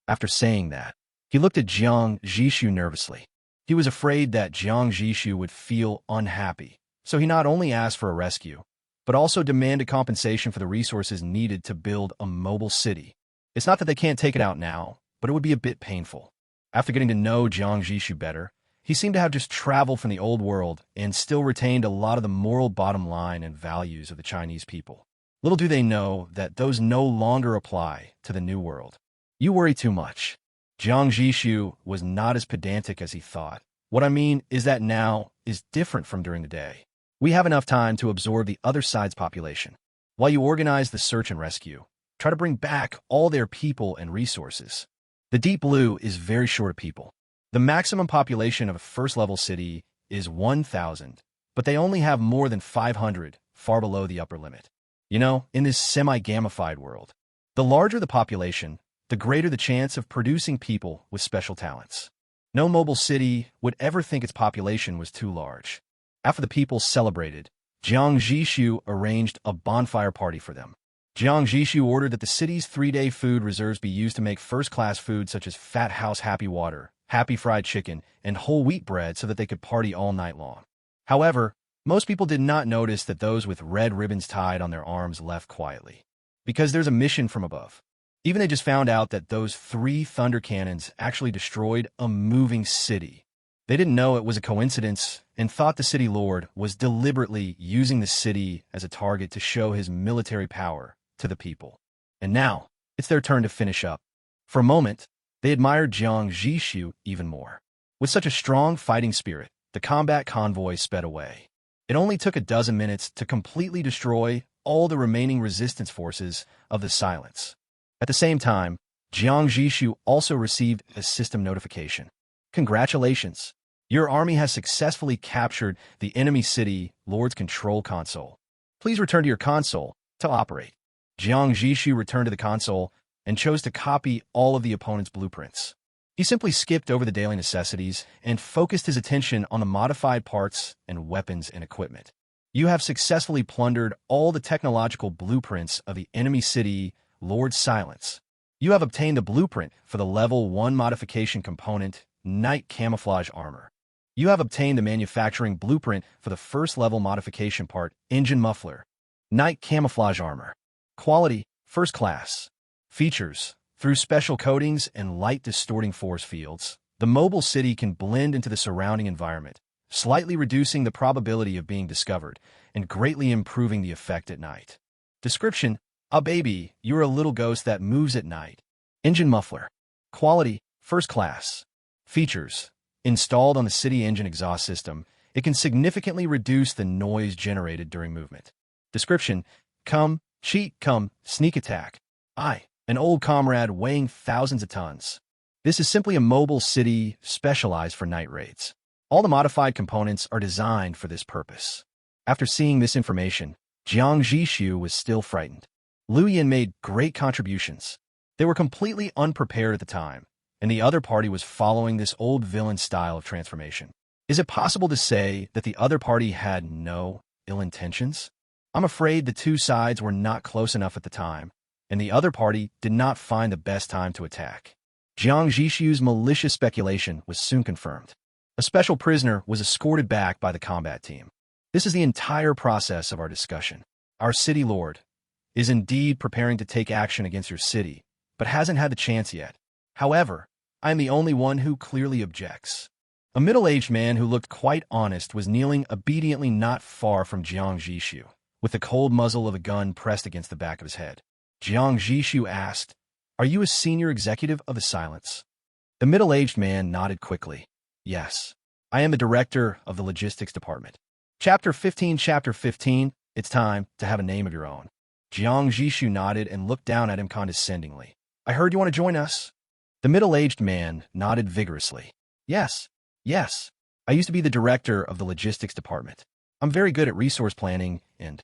After saying that, he looked at Jiang Zhixu nervously. He was afraid that Jiang Zhixu would feel unhappy, so he not only asked for a rescue, but also demanded compensation for the resources needed to build a mobile city. It's not that they can't take it out now, but it would be a bit painful. After getting to know Jiang Zhixu better, he seemed to have just traveled from the old world and still retained a lot of the moral bottom line and values of the Chinese people. Little do they know that those no longer apply to the new world. You worry too much. Jiang Zhixu was not as pedantic as he thought. What I mean is that now is different from during the day. We have enough time to absorb the other side's population. While you organize the search and rescue, try to bring back all their people and resources. The Deep Blue is very short of people. The maximum population of a first-level city is 1,000, but they only have more than 500, far below the upper limit. You know, in this semi-gamified world, the larger the population, the greater the chance of producing people with special talents. No mobile city would ever think its population was too large. After the people celebrated, Jiang Zhixu arranged a bonfire party for them. Jiang Zhixu ordered that the city's 3-day food reserves be used to make first-class food such as Fat House Happy Water, Happy Fried Chicken, and whole wheat bread so that they could party all night long. However, most people did not notice that those with red ribbons tied on their arms left quietly. Because there's a mission from above. Even they just found out that those 3 thunder cannons actually destroyed a moving city. They didn't know it was a coincidence and thought the city lord was deliberately using the city as a target to show his military power to the people. And now, it's their turn to finish up. For a moment, they admired Jiang Zhixu even more. With such a strong fighting spirit, the combat convoy sped away. It only took a dozen minutes to completely destroy all the remaining resistance forces of the Silence. At the same time, Jiang Zhixu also received a system notification. Congratulations! Your army has successfully captured the enemy city Lord's control console. Please return to your console to operate. Jiang Zhixu returned to the console and chose to copy all of the opponent's blueprints. He simply skipped over the daily necessities and focused his attention on the modified parts and weapons and equipment. You have successfully plundered all the technological blueprints of the enemy city Lord Silence. You have obtained the blueprint for the Level 1 modification component, Night Camouflage Armor. You have obtained the manufacturing blueprint for the first level modification part, Engine Muffler, Night Camouflage Armor. Quality, First Class. Features, through special coatings and light distorting force fields, the mobile city can blend into the surrounding environment, slightly reducing the probability of being discovered and greatly improving the effect at night. Description: a baby, you're a little ghost that moves at night. Engine Muffler. Quality, First Class. Features, installed on the city engine exhaust system, it can significantly reduce the noise generated during movement. Description: come, cheat, come, sneak attack. An old comrade weighing thousands of tons. This is simply a mobile city specialized for night raids. All the modified components are designed for this purpose. After seeing this information, Jiang Zhixu was still frightened. Liu Yin made great contributions. They were completely unprepared at the time, and the other party was following this old villain style of transformation. Is it possible to say that the other party had no ill intentions? I'm afraid the two sides were not close enough at the time, and the other party did not find the best time to attack. Jiang Zhixu's malicious speculation was soon confirmed. A special prisoner was escorted back by the combat team. This is the entire process of our discussion. Our city lord is indeed preparing to take action against your city, but hasn't had the chance yet. However, I am the only one who clearly objects. A middle-aged man who looked quite honest was kneeling obediently not far from Jiang Zhixu, with the cold muzzle of a gun pressed against the back of his head. Jiang Zhixu asked, "Are you a senior executive of the Silence?" The middle-aged man nodded quickly. "Yes, I am the director of the logistics department." Chapter 15, it's time to have a name of your own. Jiang Zhixu nodded and looked down at him condescendingly. "I heard you want to join us?" The middle-aged man nodded vigorously. Yes. I used to be the director of the logistics department. I'm very good at resource planning, and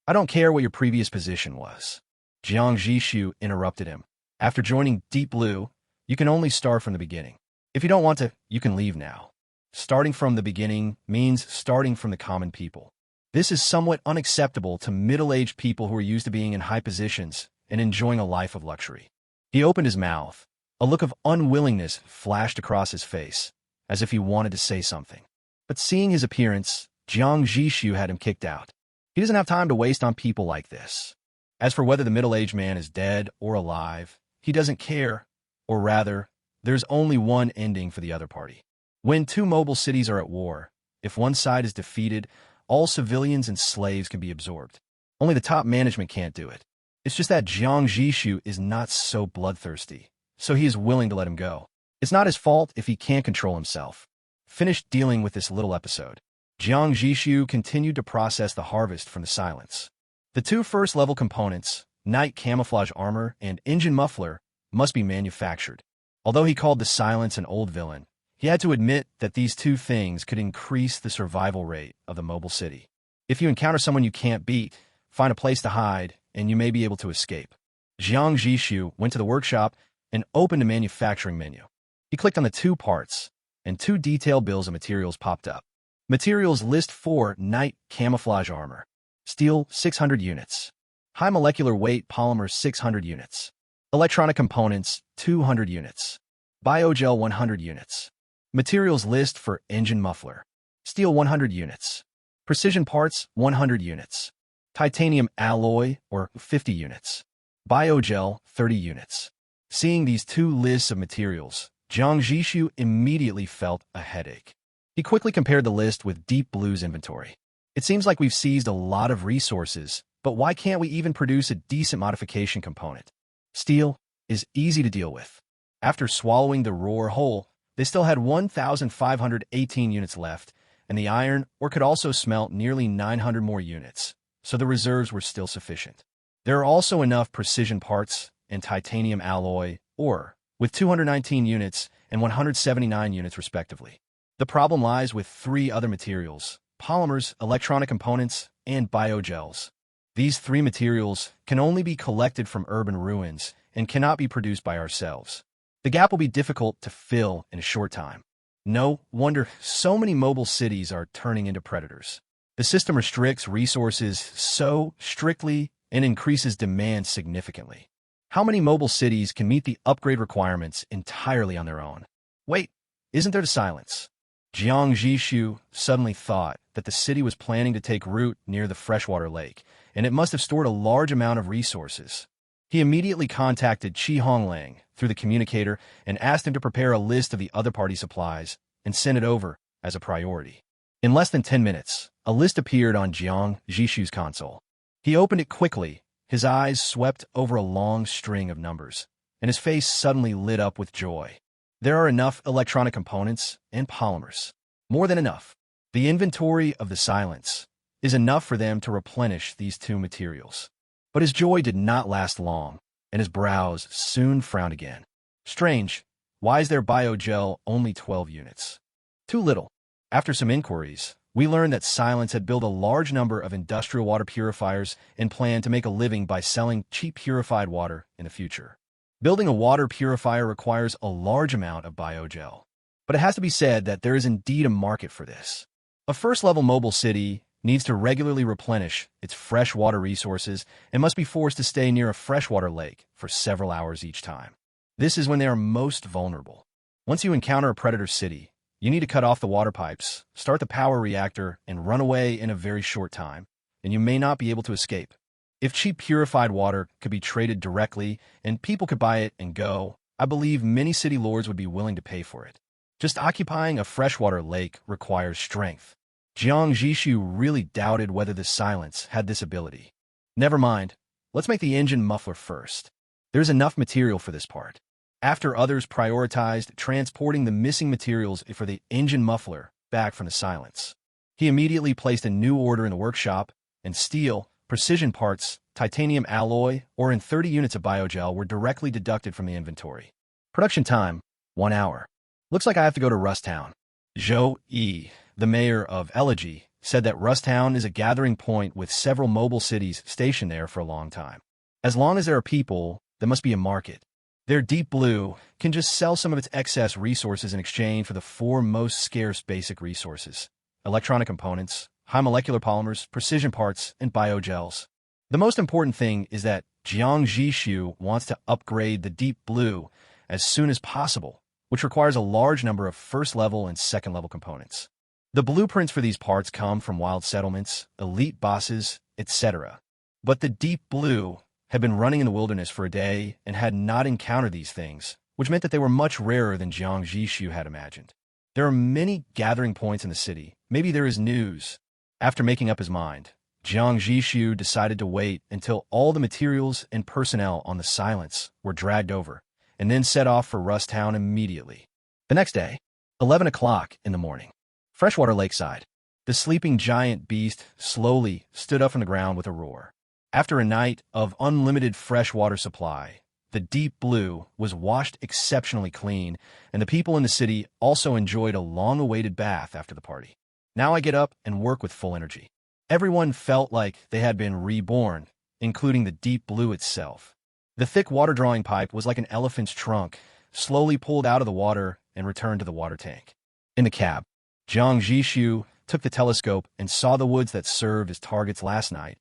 I don't care what your previous position was." Jiang Zhixu interrupted him. "After joining Deep Blue, you can only start from the beginning. If you don't want to, you can leave now. Starting from the beginning means starting from the common people. This is somewhat unacceptable to middle-aged people who are used to being in high positions and enjoying a life of luxury." He opened his mouth. A look of unwillingness flashed across his face, as if he wanted to say something. But seeing his appearance, Jiang Zhixu had him kicked out. He doesn't have time to waste on people like this. As for whether the middle-aged man is dead or alive, he doesn't care, or rather, there's only one ending for the other party. When two mobile cities are at war, if one side is defeated, all civilians and slaves can be absorbed. Only the top management can't do it. It's just that Jiang Zhixu is not so bloodthirsty, so he is willing to let him go. It's not his fault if he can't control himself. Finished dealing with this little episode, Jiang Zhixu continued to process the harvest from the Silence. The two first-level components, Night Camouflage Armor and Engine Muffler, must be manufactured. Although he called the Silence an old villain, he had to admit that these two things could increase the survival rate of the mobile city. If you encounter someone you can't beat, find a place to hide, and you may be able to escape. Jiang Zhixu went to the workshop and opened a manufacturing menu. He clicked on the two parts, and two detailed bills of materials popped up. Materials list for Night Camouflage Armor. Steel, 600 units. High molecular weight polymer, 600 units. Electronic components, 200 units. Biogel, 100 units. Materials list for Engine Muffler. Steel, 100 units. Precision parts, 100 units. Titanium alloy, or 50 units. Biogel, 30 units. Seeing these two lists of materials, Jiang Zhixu immediately felt a headache. He quickly compared the list with Deep Blue's inventory. It seems like we've seized a lot of resources, but why can't we even produce a decent modification component? Steel is easy to deal with. After swallowing the roar whole, they still had 1,518 units left, and the iron ore could also smelt nearly 900 more units, so the reserves were still sufficient. There are also enough precision parts and titanium alloy ore, with 219 units and 179 units respectively. The problem lies with three other materials: polymers, electronic components, and biogels. These three materials can only be collected from urban ruins and cannot be produced by ourselves. The gap will be difficult to fill in a short time. No wonder so many mobile cities are turning into predators. The system restricts resources so strictly and increases demand significantly. How many mobile cities can meet the upgrade requirements entirely on their own? Wait, isn't there the silence? Jiang Zhixu suddenly thought that the city was planning to take root near the freshwater lake, and it must have stored a large amount of resources. He immediately contacted Honglang through the communicator and asked him to prepare a list of the other party supplies and send it over as a priority. In less than 10 minutes, a list appeared on Jiang Zhixu's console. He opened it quickly, his eyes swept over a long string of numbers, and his face suddenly lit up with joy. There are enough electronic components and polymers. More than enough. The inventory of the silence is enough for them to replenish these two materials. But his joy did not last long, and his brows soon frowned again. Strange, why is their biogel only 12 units? Too little. After some inquiries, we learned that Silence had built a large number of industrial water purifiers and planned to make a living by selling cheap purified water in the future. Building a water purifier requires a large amount of biogel. But it has to be said that there is indeed a market for this. A first-level mobile city needs to regularly replenish its fresh water resources and must be forced to stay near a freshwater lake for several hours each time. This is when they are most vulnerable. Once you encounter a predator city, you need to cut off the water pipes, start the power reactor, and run away in a very short time, and you may not be able to escape. If cheap purified water could be traded directly and people could buy it and go, I believe many city lords would be willing to pay for it. Just occupying a freshwater lake requires strength. Jiang Zhixu really doubted whether the Silence had this ability. Never mind, let's make the engine muffler first. There's enough material for this part. After others prioritized transporting the missing materials for the engine muffler back from the Silence, he immediately placed a new order in the workshop, and steel, precision parts, titanium alloy, or in 30 units of biogel were directly deducted from the inventory. Production time, 1 hour. Looks like I have to go to Rusttown. Zhou Yi, the mayor of Elegy, said that Rusttown is a gathering point with several mobile cities stationed there for a long time. As long as there are people, there must be a market. Their Deep Blue can just sell some of its excess resources in exchange for the 4 most scarce basic resources: electronic components, high molecular polymers, precision parts, and biogels. The most important thing is that Jiang Zhixu wants to upgrade the Deep Blue as soon as possible, which requires a large number of first-level and second-level components. The blueprints for these parts come from wild settlements, elite bosses, etc. But the Deep Blue had been running in the wilderness for a day and had not encountered these things, which meant that they were much rarer than Jiang Zhixu had imagined. There are many gathering points in the city. Maybe there is news. After making up his mind, Jiang Zhixu decided to wait until all the materials and personnel on the Silence were dragged over, and then set off for Rusttown immediately. The next day, 11 o'clock in the morning, freshwater lakeside, the sleeping giant beast slowly stood up from the ground with a roar. After a night of unlimited freshwater supply, the Deep Blue was washed exceptionally clean, and the people in the city also enjoyed a long-awaited bath after the party. Now I get up and work with full energy. Everyone felt like they had been reborn, including the Deep Blue itself. The thick water-drawing pipe was like an elephant's trunk, slowly pulled out of the water and returned to the water tank. In the cab, Jiang Zhixu took the telescope and saw the woods that served as targets last night,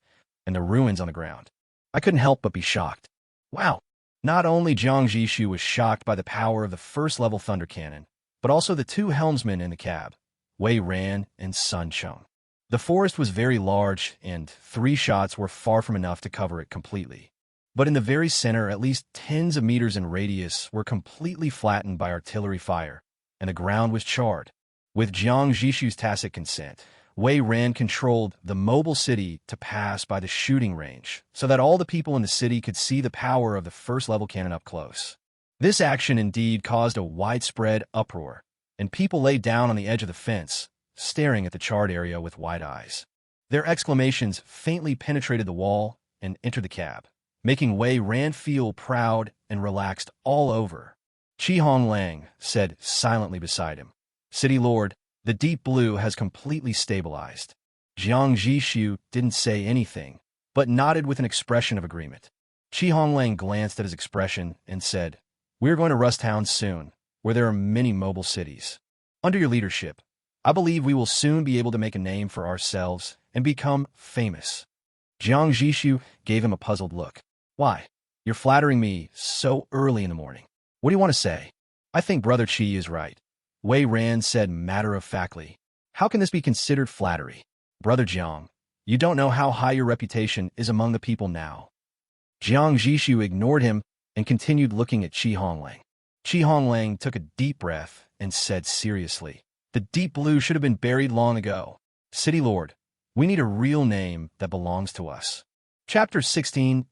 and the ruins on the ground. I couldn't help but be shocked. Wow! Not only Jiang Zhixu was shocked by the power of the first-level thunder cannon, but also the 2 helmsmen in the cab, Wei Ran and Sun Chung. The forest was very large, and 3 shots were far from enough to cover it completely. But in the very center, at least tens of meters in radius were completely flattened by artillery fire, and the ground was charred. With Jiang Zhixu's tacit consent, Wei Ran controlled the mobile city to pass by the shooting range so that all the people in the city could see the power of the first-level cannon up close. This action indeed caused a widespread uproar, and people lay down on the edge of the fence, staring at the charred area with wide eyes. Their exclamations faintly penetrated the wall and entered the cab, making Wei Ran feel proud and relaxed all over. Honglang said silently beside him, "City Lord, the Deep Blue has completely stabilized." Jiang Zhixu didn't say anything, but nodded with an expression of agreement. Honglang glanced at his expression and said, "We're going to Rusttown soon, where there are many mobile cities. Under your leadership, I believe we will soon be able to make a name for ourselves and become famous." Jiang Zhixu gave him a puzzled look. "Why? You're flattering me so early in the morning. What do you want to say? I think Brother Chi is right. Wei Ran said matter-of-factly. How can this be considered flattery? Brother Jiang, you don't know how high your reputation is among the people now. Jiang Zhixu ignored him and continued looking at Qi Honglang. Qi Honglang took a deep breath and said seriously, the Deep Blue should have been buried long ago. City Lord, we need a real name that belongs to us. Chapter 16,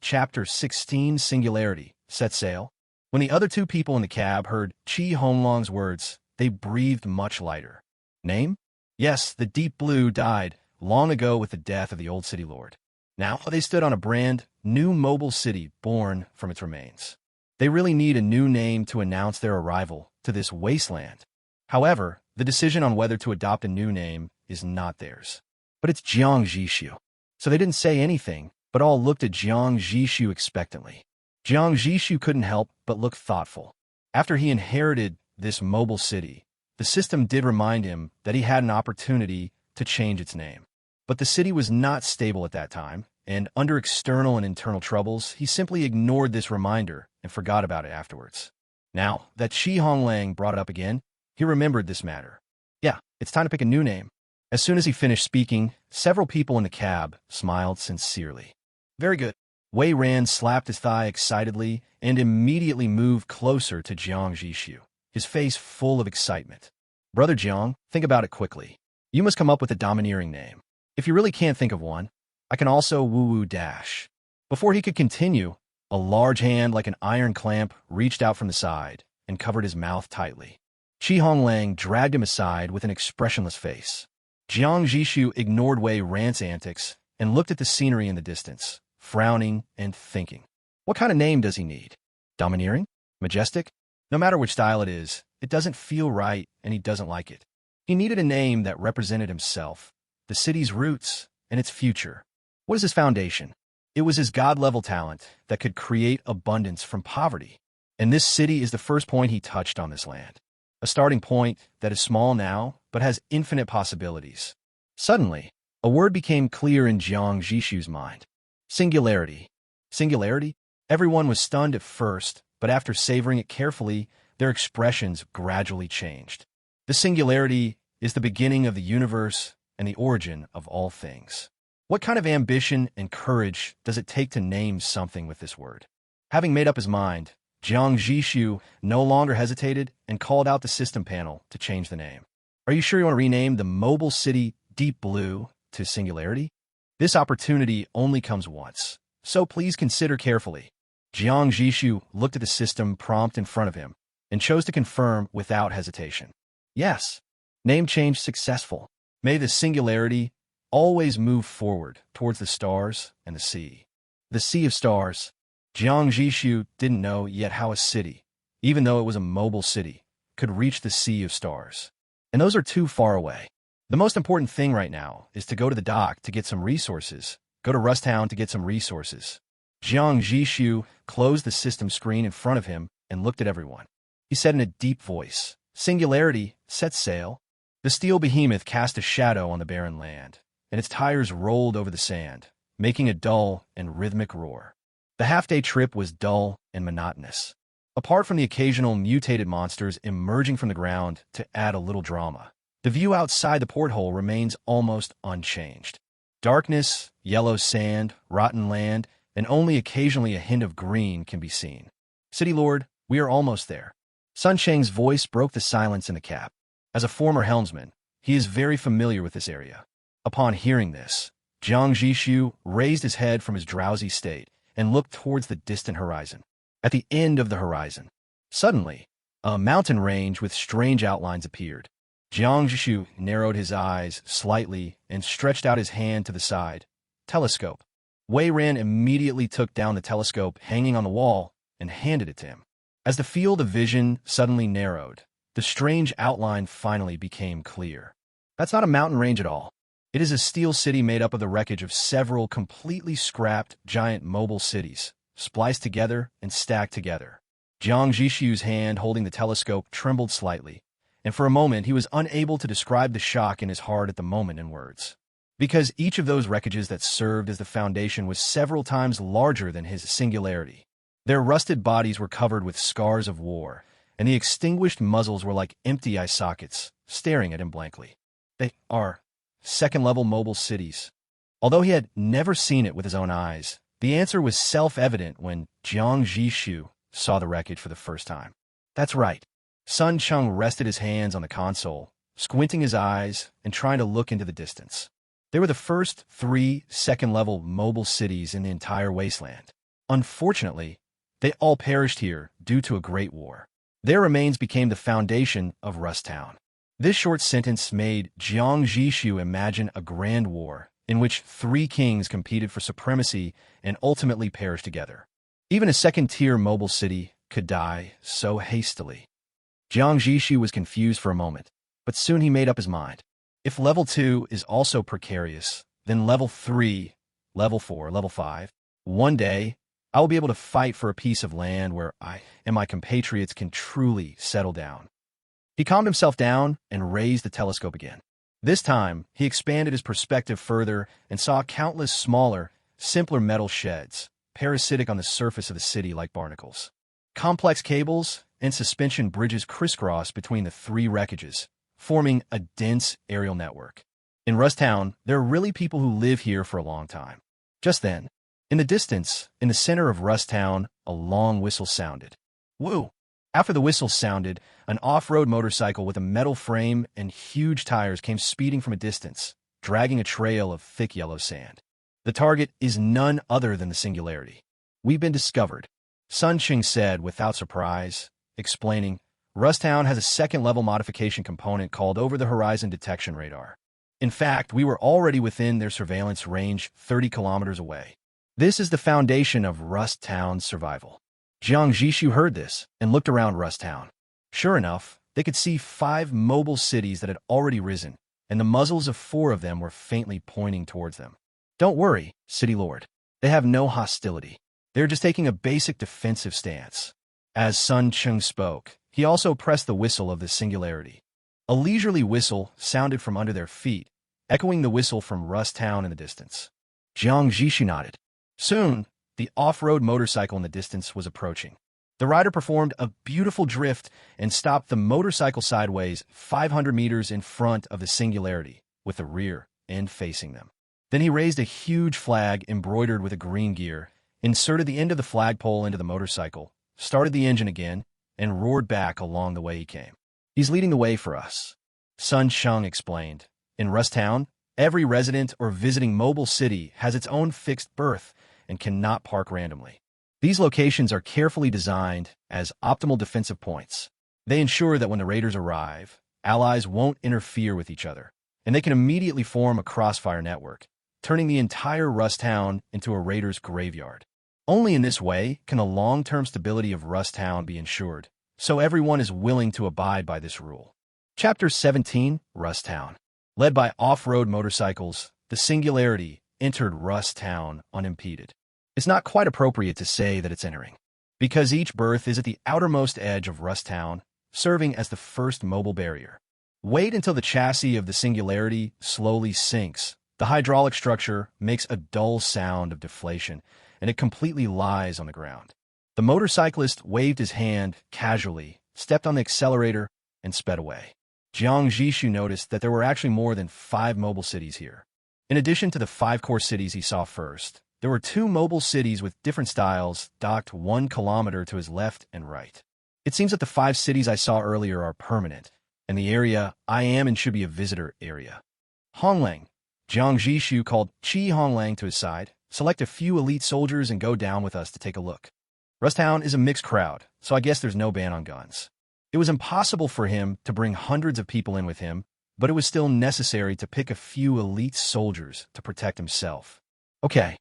Singularity, set sail. When the other two people in the cab heard Qi Honglang's words, they breathed much lighter. Name? Yes, the Deep Blue died long ago with the death of the old city lord. Now they stood on a brand new mobile city born from its remains. They really need a new name to announce their arrival to this wasteland. However, the decision on whether to adopt a new name is not theirs. But it's Jiang Zhixu. So they didn't say anything, but all looked at Jiang Zhixu expectantly. Jiang Zhixu couldn't help but look thoughtful. After he inherited this mobile city, the system did remind him that he had an opportunity to change its name. But the city was not stable at that time, and under external and internal troubles, he simply ignored this reminder and forgot about it afterwards. Now that Qi Honglang brought it up again, he remembered this matter. Yeah, it's time to pick a new name. As soon as he finished speaking, several people in the cab smiled sincerely. Very good. Wei Ran slapped his thigh excitedly and immediately moved closer to Jiang Zhixu, his face full of excitement. Brother Jiang, think about it quickly. You must come up with a domineering name. If you really can't think of one, I can also woo-woo dash. Before he could continue, a large hand like an iron clamp reached out from the side and covered his mouth tightly. Qi Honglang dragged him aside with an expressionless face. Jiang Zhixu ignored Wei Ran's antics and looked at the scenery in the distance, frowning and thinking. What kind of name does he need? Domineering? Majestic? No matter which style it is, it doesn't feel right and he doesn't like it. He needed a name that represented himself, the city's roots, and its future. What is his foundation? It was his God-level talent that could create abundance from poverty. And this city is the first point he touched on this land. A starting point that is small now, but has infinite possibilities. Suddenly, a word became clear in Jiang Zhixu's mind. Singularity. Singularity? Everyone was stunned at first, but after savoring it carefully, their expressions gradually changed. The singularity is the beginning of the universe and the origin of all things. What kind of ambition and courage does it take to name something with this word? Having made up his mind, Jiang Zhixu no longer hesitated and called out the system panel to change the name. Are you sure you want to rename the mobile city Deep Blue to Singularity? This opportunity only comes once, so please consider carefully. Jiang Zhixu looked at the system prompt in front of him and chose to confirm without hesitation. Yes, name change successful. May the Singularity always move forward towards the stars and the sea. The Sea of Stars. Jiang Zhixu didn't know yet how a city, even though it was a mobile city, could reach the Sea of Stars. And those are too far away. The most important thing right now is to go to the dock to get some resources, go to Rusttown to get some resources. Jiang Zhixu closed the system screen in front of him and looked at everyone. He said in a deep voice, Singularity, set sail. The steel behemoth cast a shadow on the barren land, and its tires rolled over the sand, making a dull and rhythmic roar. The half-day trip was dull and monotonous, apart from the occasional mutated monsters emerging from the ground to add a little drama. The view outside the porthole remains almost unchanged. Darkness, yellow sand, rotten land, and only occasionally a hint of green can be seen. City Lord, we are almost there. Sun Cheng's voice broke the silence in the cab. As a former helmsman, he is very familiar with this area. Upon hearing this, Jiang Zhixu raised his head from his drowsy state and looked towards the distant horizon. At the end of the horizon, suddenly, a mountain range with strange outlines appeared. Jiang Zhixu narrowed his eyes slightly and stretched out his hand to the side. Telescope. Wei Ran immediately took down the telescope hanging on the wall and handed it to him. As the field of vision suddenly narrowed, the strange outline finally became clear. That's not a mountain range at all. It is a steel city made up of the wreckage of several completely scrapped giant mobile cities, spliced together and stacked together. Jiang Zhixu's hand holding the telescope trembled slightly, and for a moment he was unable to describe the shock in his heart at the moment in words. Because each of those wreckages that served as the foundation was several times larger than his singularity. Their rusted bodies were covered with scars of war, and the extinguished muzzles were like empty eye sockets, staring at him blankly. They are second-level mobile cities. Although he had never seen it with his own eyes, the answer was self-evident when Jiang Zhixu saw the wreckage for the first time. That's right. Sun Chung rested his hands on the console, squinting his eyes and trying to look into the distance. They were the first 3 second-level mobile cities in the entire Wasteland. Unfortunately, they all perished here due to a great war. Their remains became the foundation of Rusttown. This short sentence made Jiang Zhixu imagine a grand war in which 3 kings competed for supremacy and ultimately perished together. Even a second-tier mobile city could die so hastily. Jiang Zhixu was confused for a moment, but soon he made up his mind. If level 2 is also precarious, then level 3, level 4, level 5, one day, I will be able to fight for a piece of land where I and my compatriots can truly settle down. He calmed himself down and raised the telescope again. This time, he expanded his perspective further and saw countless smaller, simpler metal sheds, parasitic on the surface of the city like barnacles. Complex cables and suspension bridges crisscross between the 3 wreckages, forming a dense aerial network. In Rusttown, there are really people who live here for a long time. Just then, in the distance, in the center of Rusttown, a long whistle sounded. Woo! After the whistle sounded, an off-road motorcycle with a metal frame and huge tires came speeding from a distance, dragging a trail of thick yellow sand. The target is none other than the Singularity. We've been discovered, Sun Ching said without surprise, explaining, Rusttown has a second-level modification component called Over-the-Horizon Detection Radar. In fact, we were already within their surveillance range 30 kilometers away. This is the foundation of Rusttown's survival. Jiang Zhixu heard this and looked around Rusttown. Sure enough, they could see 5 mobile cities that had already risen, and the muzzles of 4 of them were faintly pointing towards them. Don't worry, City Lord. They have no hostility. They're just taking a basic defensive stance. As Sun Chung spoke, he also pressed the whistle of the Singularity. A leisurely whistle sounded from under their feet, echoing the whistle from Rusttown in the distance. Jiang Zhixu nodded. Soon, the off-road motorcycle in the distance was approaching. The rider performed a beautiful drift and stopped the motorcycle sideways 500 meters in front of the Singularity, with the rear end facing them. Then he raised a huge flag embroidered with a green gear, inserted the end of the flagpole into the motorcycle, started the engine again, and roared back along the way he came. He's leading the way for us, Sun Chung explained. In Rusttown, every resident or visiting mobile city has its own fixed berth and cannot park randomly. These locations are carefully designed as optimal defensive points. They ensure that when the raiders arrive, allies won't interfere with each other, and they can immediately form a crossfire network, turning the entire Rusttown into a raider's graveyard. Only in this way can the long-term stability of Rusttown be ensured, so everyone is willing to abide by this rule. Chapter 17, Rusttown. Led by off-road motorcycles, the Singularity entered Rusttown unimpeded. It's not quite appropriate to say that it's entering, because each berth is at the outermost edge of Rusttown, serving as the first mobile barrier. Wait until the chassis of the Singularity slowly sinks. The hydraulic structure makes a dull sound of deflation, and it completely lies on the ground. The motorcyclist waved his hand casually, stepped on the accelerator, and sped away. Jiang Zhixu noticed that there were actually more than 5 mobile cities here. In addition to the 5 core cities he saw first, there were 2 mobile cities with different styles docked 1 kilometer to his left and right. It seems that the 5 cities I saw earlier are permanent, and the area I am in should be a visitor area. Honglang. Jiang Zhixu called Honglang to his side. Select a few elite soldiers and go down with us to take a look. Rusttown is a mixed crowd, so I guess there's no ban on guns. It was impossible for him to bring hundreds of people in with him, but it was still necessary to pick a few elite soldiers to protect himself. Okay.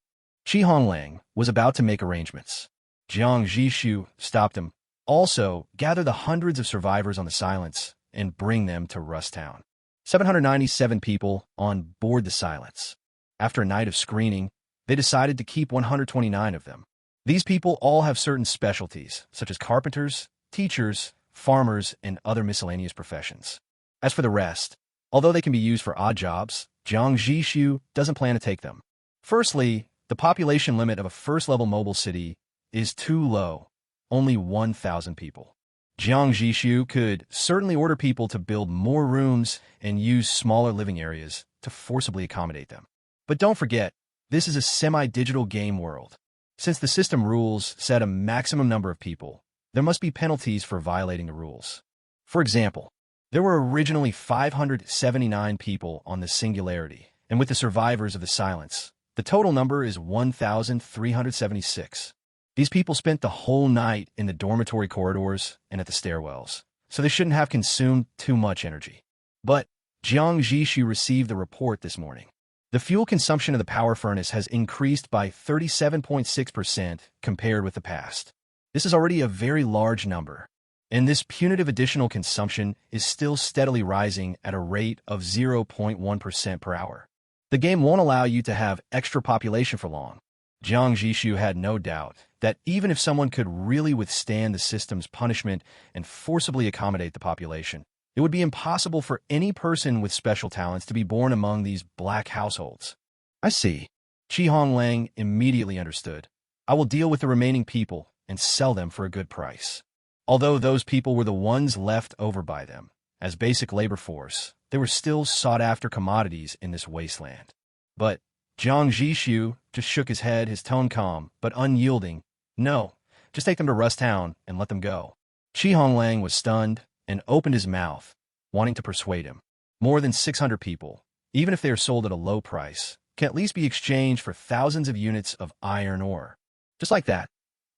Honglang was about to make arrangements. Jiang Zhixu stopped him. Also, gather the hundreds of survivors on the Silence and bring them to Rusttown. 797 people on board the Silence. After a night of screening, they decided to keep 129 of them. These people all have certain specialties, such as carpenters, teachers, farmers, and other miscellaneous professions. As for the rest, although they can be used for odd jobs, Jiang Zhixu doesn't plan to take them. Firstly, the population limit of a first-level mobile city is too low. Only 1,000 people. Jiang Zhixu could certainly order people to build more rooms and use smaller living areas to forcibly accommodate them. But don't forget, this is a semi-digital game world. Since the system rules set a maximum number of people, there must be penalties for violating the rules. For example, there were originally 579 people on the singularity, and with the survivors of the silence, the total number is 1,376. These people spent the whole night in the dormitory corridors and at the stairwells, so they shouldn't have consumed too much energy. But Jiang Zhixu received the report this morning. The fuel consumption of the power furnace has increased by 37.6% compared with the past. This is already a very large number, and this punitive additional consumption is still steadily rising at a rate of 0.1% per hour. The game won't allow you to have extra population for long. Jiang Zhixu had no doubt that even if someone could really withstand the system's punishment and forcibly accommodate the population, it would be impossible for any person with special talents to be born among these black households. I see. Honglang immediately understood. I will deal with the remaining people and sell them for a good price. Although those people were the ones left over by them, as basic labor force, they were still sought-after commodities in this wasteland. But Jiang Zhixu just shook his head, his tone calm, but unyielding. No, just take them to Rusttown and let them go. Honglang was stunned and opened his mouth, wanting to persuade him. More than 600 people, even if they are sold at a low price, can at least be exchanged for thousands of units of iron ore. Just like that.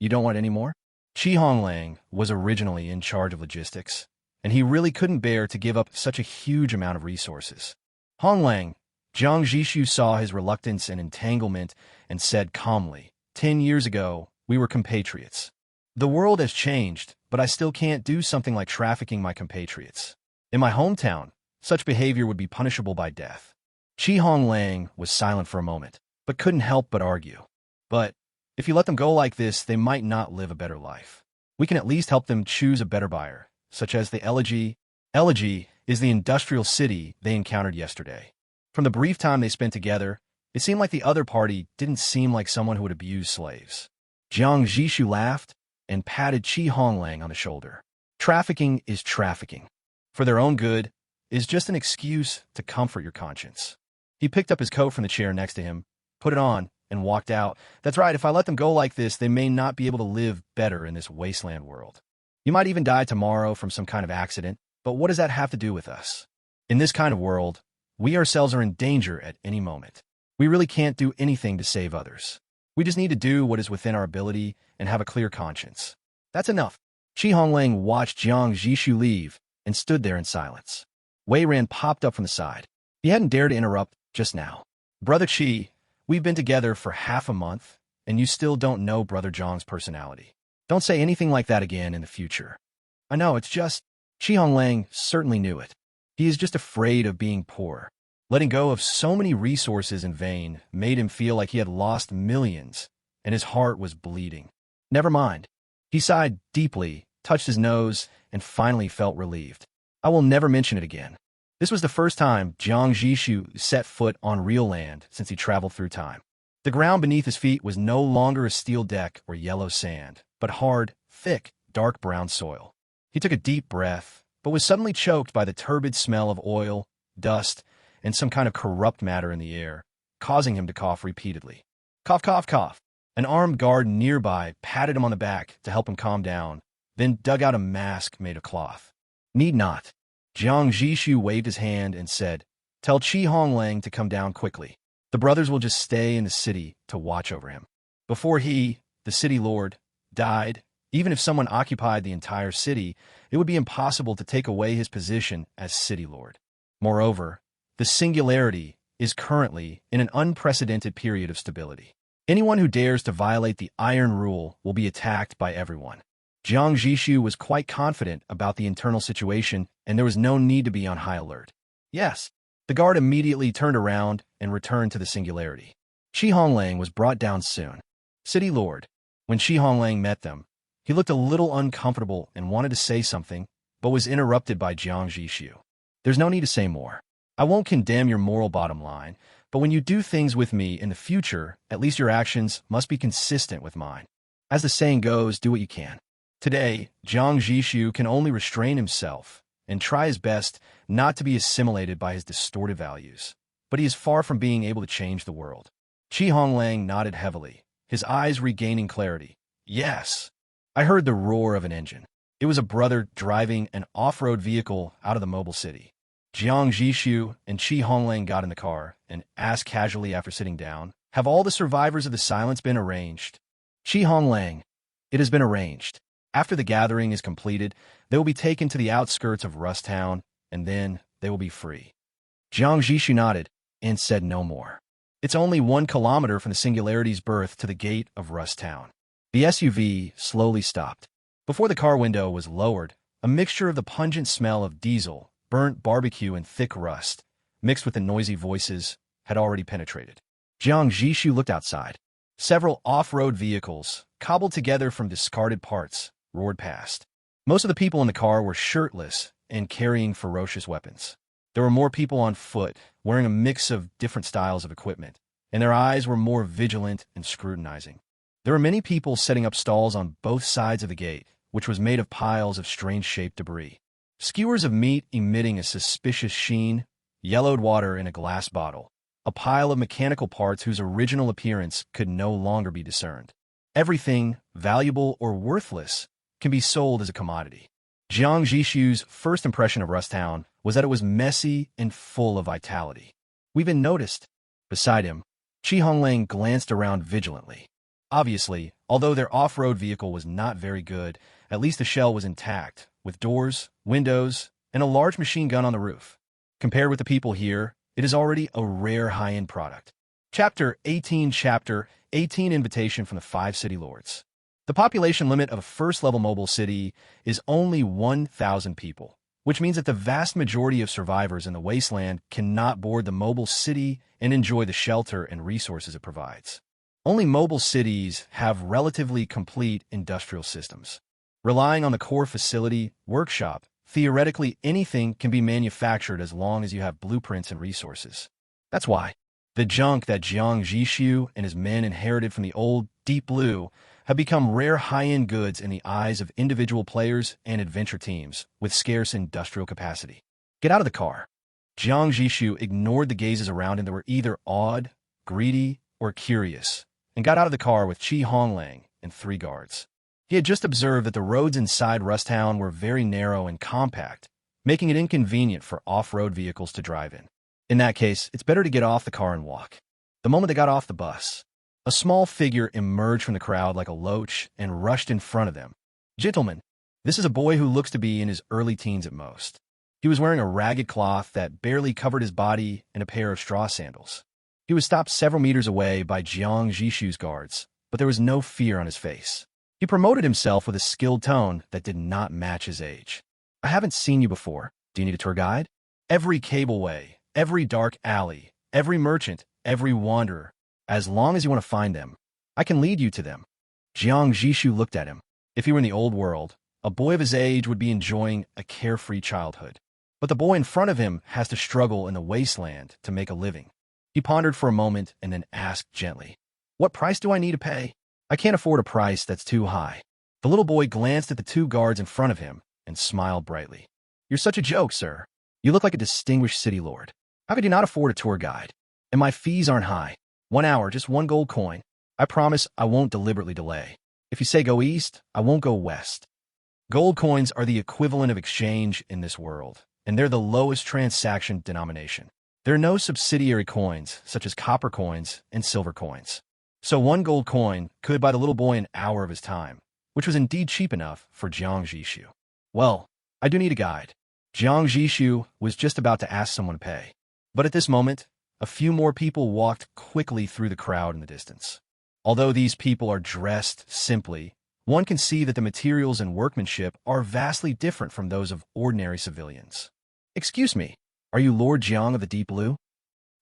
You don't want any more? Honglang was originally in charge of logistics, and he really couldn't bear to give up such a huge amount of resources. Honglang, Jiang Zhixu saw his reluctance and entanglement and said calmly, 10 years ago, we were compatriots. The world has changed, but I still can't do something like trafficking my compatriots. In my hometown, such behavior would be punishable by death. Honglang was silent for a moment, but couldn't help but argue. But if you let them go like this, they might not live a better life. We can at least help them choose a better buyer, such as the Elegy. Elegy is the industrial city they encountered yesterday. From the brief time they spent together, it seemed like the other party didn't seem like someone who would abuse slaves. Jiang Zhixu laughed and patted Honglang on the shoulder. Trafficking is trafficking. For their own good is just an excuse to comfort your conscience. He picked up his coat from the chair next to him, put it on, and walked out. That's right, if I let them go like this, they may not be able to live better in this wasteland world. You might even die tomorrow from some kind of accident, but what does that have to do with us? In this kind of world, we ourselves are in danger at any moment. We really can't do anything to save others. We just need to do what is within our ability and have a clear conscience. That's enough. Honglang watched Jiang Zhixu leave and stood there in silence. Wei Ran popped up from the side. He hadn't dared to interrupt just now. Brother Qi, we've been together for half a month, and you still don't know Brother Zhang's personality. Don't say anything like that again in the future. I know, it's just... Honglang certainly knew it. He is just afraid of being poor. Letting go of so many resources in vain made him feel like he had lost millions, and his heart was bleeding. Never mind. He sighed deeply, touched his nose, and finally felt relieved. I will never mention it again. This was the first time Jiang Zhixu set foot on real land since he traveled through time. The ground beneath his feet was no longer a steel deck or yellow sand, but hard, thick, dark brown soil. He took a deep breath, but was suddenly choked by the turbid smell of oil, dust, and some kind of corrupt matter in the air, causing him to cough repeatedly. Cough, cough, cough. An armed guard nearby patted him on the back to help him calm down, then dug out a mask made of cloth. Need not. Jiang Zhixu waved his hand and said, Tell Honglang to come down quickly. The brothers will just stay in the city to watch over him. Before he, the city lord, died, even if someone occupied the entire city, it would be impossible to take away his position as city lord. Moreover, the singularity is currently in an unprecedented period of stability. Anyone who dares to violate the iron rule will be attacked by everyone. Jiang Zhixu was quite confident about the internal situation, and there was no need to be on high alert. Yes, the guard immediately turned around and returned to the singularity. Honglang was brought down soon. City Lord. When Honglang met them, he looked a little uncomfortable and wanted to say something, but was interrupted by Jiang Zhixu. There's no need to say more. I won't condemn your moral bottom line, but when you do things with me in the future, at least your actions must be consistent with mine. As the saying goes, do what you can. Today, Jiang Zhixu can only restrain himself and try his best not to be assimilated by his distorted values. But he is far from being able to change the world. Honglang nodded heavily, his eyes regaining clarity. Yes. I heard the roar of an engine. It was a brother driving an off-road vehicle out of the mobile city. Jiang Zhixu and Honglang got in the car and asked casually after sitting down, "Have all the survivors of the silence been arranged?" Honglang, "It has been arranged. After the gathering is completed, they will be taken to the outskirts of Rusttown, and then they will be free." Jiang Zhixu nodded and said no more. It's only 1 kilometer from the Singularity's birth to the gate of Rusttown. The SUV slowly stopped. Before the car window was lowered, a mixture of the pungent smell of diesel, burnt barbecue, and thick rust, mixed with the noisy voices, had already penetrated. Jiang Zhixu looked outside. Several off-road vehicles, cobbled together from discarded parts, roared past. Most of the people in the car were shirtless and carrying ferocious weapons. There were more people on foot, wearing a mix of different styles of equipment, and their eyes were more vigilant and scrutinizing. There were many people setting up stalls on both sides of the gate, which was made of piles of strange-shaped debris. Skewers of meat emitting a suspicious sheen, yellowed water in a glass bottle, a pile of mechanical parts whose original appearance could no longer be discerned. Everything, valuable or worthless, can be sold as a commodity. Jiang Zhixu's first impression of Rusttown was that it was messy and full of vitality. "We've been noticed." Beside him, Honglang glanced around vigilantly. Obviously, although their off-road vehicle was not very good, at least the shell was intact, with doors, windows, and a large machine gun on the roof. Compared with the people here, it is already a rare high-end product. Chapter 18 Invitation from the 5 City Lords. The population limit of a first-level mobile city is only 1,000 people, which means that the vast majority of survivors in the Wasteland cannot board the mobile city and enjoy the shelter and resources it provides. Only mobile cities have relatively complete industrial systems. Relying on the core facility, workshop, theoretically anything can be manufactured as long as you have blueprints and resources. That's why the junk that Jiang Zhixu and his men inherited from the old Deep Blue have become rare high-end goods in the eyes of individual players and adventure teams with scarce industrial capacity. "Get out of the car." Jiang Zhixu ignored the gazes around him that were either awed, greedy, or curious, and got out of the car with Honglang and 3 guards. He had just observed that the roads inside Rusttown were very narrow and compact, making it inconvenient for off-road vehicles to drive in. In that case, it's better to get off the car and walk. The moment they got off the bus, a small figure emerged from the crowd like a loach and rushed in front of them. "Gentlemen, this is a boy who looks to be in his early teens at most." He was wearing a ragged cloth that barely covered his body and a pair of straw sandals. He was stopped several meters away by Jiang Zhixu's guards, but there was no fear on his face. He promoted himself with a skilled tone that did not match his age. "I haven't seen you before. Do you need a tour guide?" "Every cableway, every dark alley, every merchant, every wanderer. As long as you want to find them, I can lead you to them." Jiang Zhixu looked at him. If he were in the old world, a boy of his age would be enjoying a carefree childhood. But the boy in front of him has to struggle in the wasteland to make a living. He pondered for a moment and then asked gently, "What price do I need to pay?" "I can't afford a price that's too high." The little boy glanced at the 2 guards in front of him and smiled brightly. "You're such a joke, sir. You look like a distinguished city lord. How could you not afford a tour guide? And my fees aren't high. 1 hour, just 1 gold coin. I promise I won't deliberately delay. If you say go east, I won't go west." Gold coins are the equivalent of exchange in this world, and they're the lowest transaction denomination. There are no subsidiary coins, such as copper coins and silver coins. So 1 gold coin could buy the little boy an hour of his time, which was indeed cheap enough for Jiang Zhixu. "Well, I do need a guide." Jiang Zhixu was just about to ask someone to pay. But at this moment, a few more people walked quickly through the crowd in the distance. Although these people are dressed simply, one can see that the materials and workmanship are vastly different from those of ordinary civilians. "Excuse me, are you Lord Jiang of the Deep Blue?"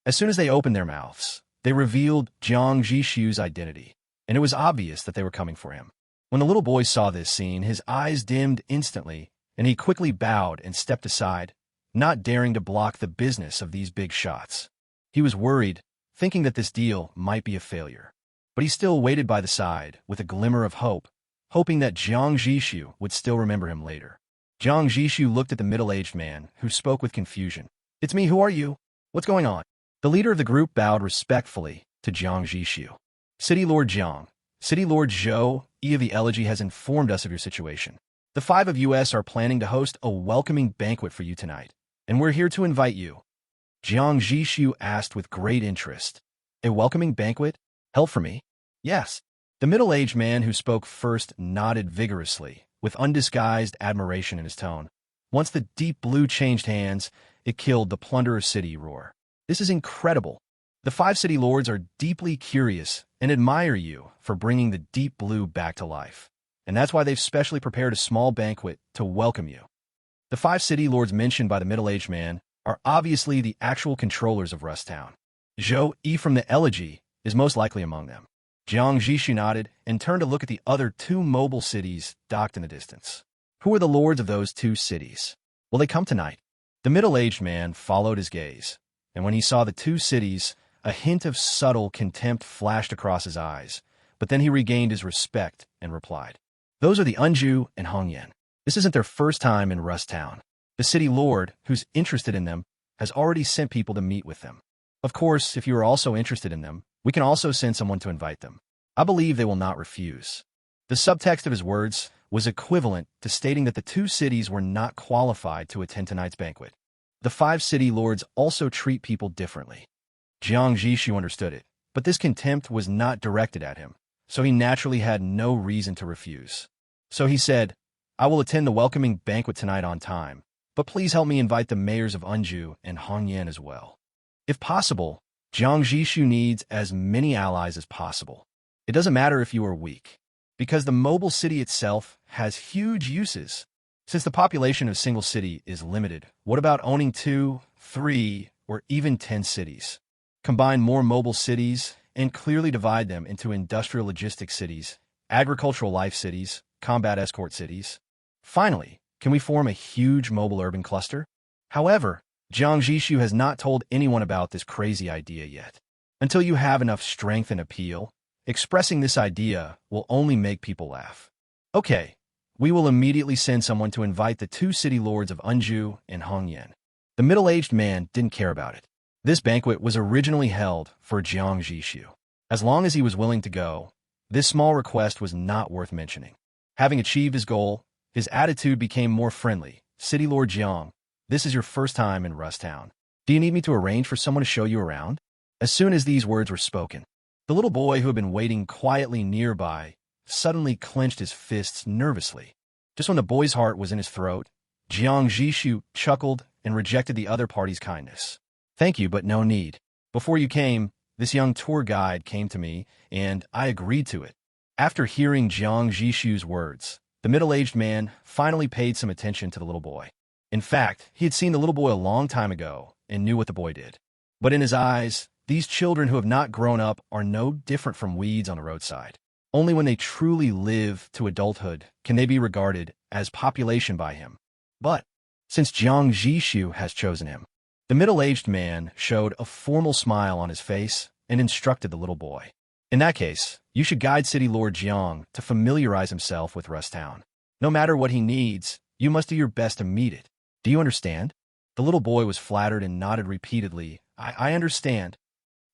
As soon as they opened their mouths, they revealed Jiang Zhixu's identity, and it was obvious that they were coming for him. When the little boy saw this scene, his eyes dimmed instantly, and he quickly bowed and stepped aside, not daring to block the business of these big shots. He was worried, thinking that this deal might be a failure. But but he still waited by the side with a glimmer of hope, hoping that Jiang Zhixu would still remember him later. Jiang Zhixu looked at the middle-aged man, who spoke with confusion. "It's me, who are you? What's going on?" The leader of the group bowed respectfully to Jiang Zhixu. "City Lord Jiang, City Lord Zhou, E of the Elegy has informed us of your situation. The 5 of us are planning to host a welcoming banquet for you tonight, and we're here to invite you." Jiang Zhixu asked with great interest. "A welcoming banquet? Held for me?" "Yes." The middle-aged man who spoke first nodded vigorously, with undisguised admiration in his tone. Once the deep blue changed hands, it killed the Plunderer City roar. "This is incredible. The 5 city lords are deeply curious and admire you for bringing the deep blue back to life. And that's why they've specially prepared a small banquet to welcome you." The 5 city lords mentioned by the middle-aged man are obviously the actual controllers of Rusttown. Zhou E from the Elegy is most likely among them. Jiang Zhixu nodded and turned to look at the other 2 mobile cities docked in the distance. "Who are the lords of those 2 cities? Will they come tonight?" The middle-aged man followed his gaze, and when he saw the 2 cities, a hint of subtle contempt flashed across his eyes, but then he regained his respect and replied, "Those are the Unju and Hongyan. This isn't their first time in Rusttown. The city lord, who's interested in them, has already sent people to meet with them. Of course, if you are also interested in them, we can also send someone to invite them. I believe they will not refuse." The subtext of his words was equivalent to stating that the 2 cities were not qualified to attend tonight's banquet. The 5 city lords also treat people differently. Jiang Zhixu understood it, but this contempt was not directed at him, so he naturally had no reason to refuse. So he said, "I will attend the welcoming banquet tonight on time, but please help me invite the mayors of Unju and Hongyan as well." If possible, Jiang Zhixu needs as many allies as possible. It doesn't matter if you are weak, because the mobile city itself has huge uses. Since the population of a single city is limited, what about owning 2, 3, or even 10 cities? Combine more mobile cities and clearly divide them into industrial logistics cities, agricultural life cities, combat escort cities. Finally, can we form a huge mobile urban cluster? However, Jiang Zhixu has not told anyone about this crazy idea yet. Until you have enough strength and appeal, expressing this idea will only make people laugh. "Okay, we will immediately send someone to invite the 2 city lords of Unju and Hongyan." The middle-aged man didn't care about it. This banquet was originally held for Jiang Zhixu. As long as he was willing to go, this small request was not worth mentioning. Having achieved his goal, his attitude became more friendly. "City Lord Jiang, this is your first time in Rusttown. Do you need me to arrange for someone to show you around?" As soon as these words were spoken, the little boy who had been waiting quietly nearby suddenly clenched his fists nervously. Just when the boy's heart was in his throat, Jiang Zhixu chuckled and rejected the other party's kindness. "Thank you, but no need. Before you came, this young tour guide came to me, and I agreed to it." After hearing Jiang Zhixu's words, the middle-aged man finally paid some attention to the little boy. In fact, he had seen the little boy a long time ago and knew what the boy did. But in his eyes, these children who have not grown up are no different from weeds on the roadside. Only when they truly live to adulthood can they be regarded as population by him. But since Jiang Zhixu has chosen him, the middle-aged man showed a formal smile on his face and instructed the little boy. "In that case, you should guide City Lord Jiang to familiarize himself with Rusttown. No matter what he needs, you must do your best to meet it. Do you understand?" The little boy was flattered and nodded repeatedly. I understand."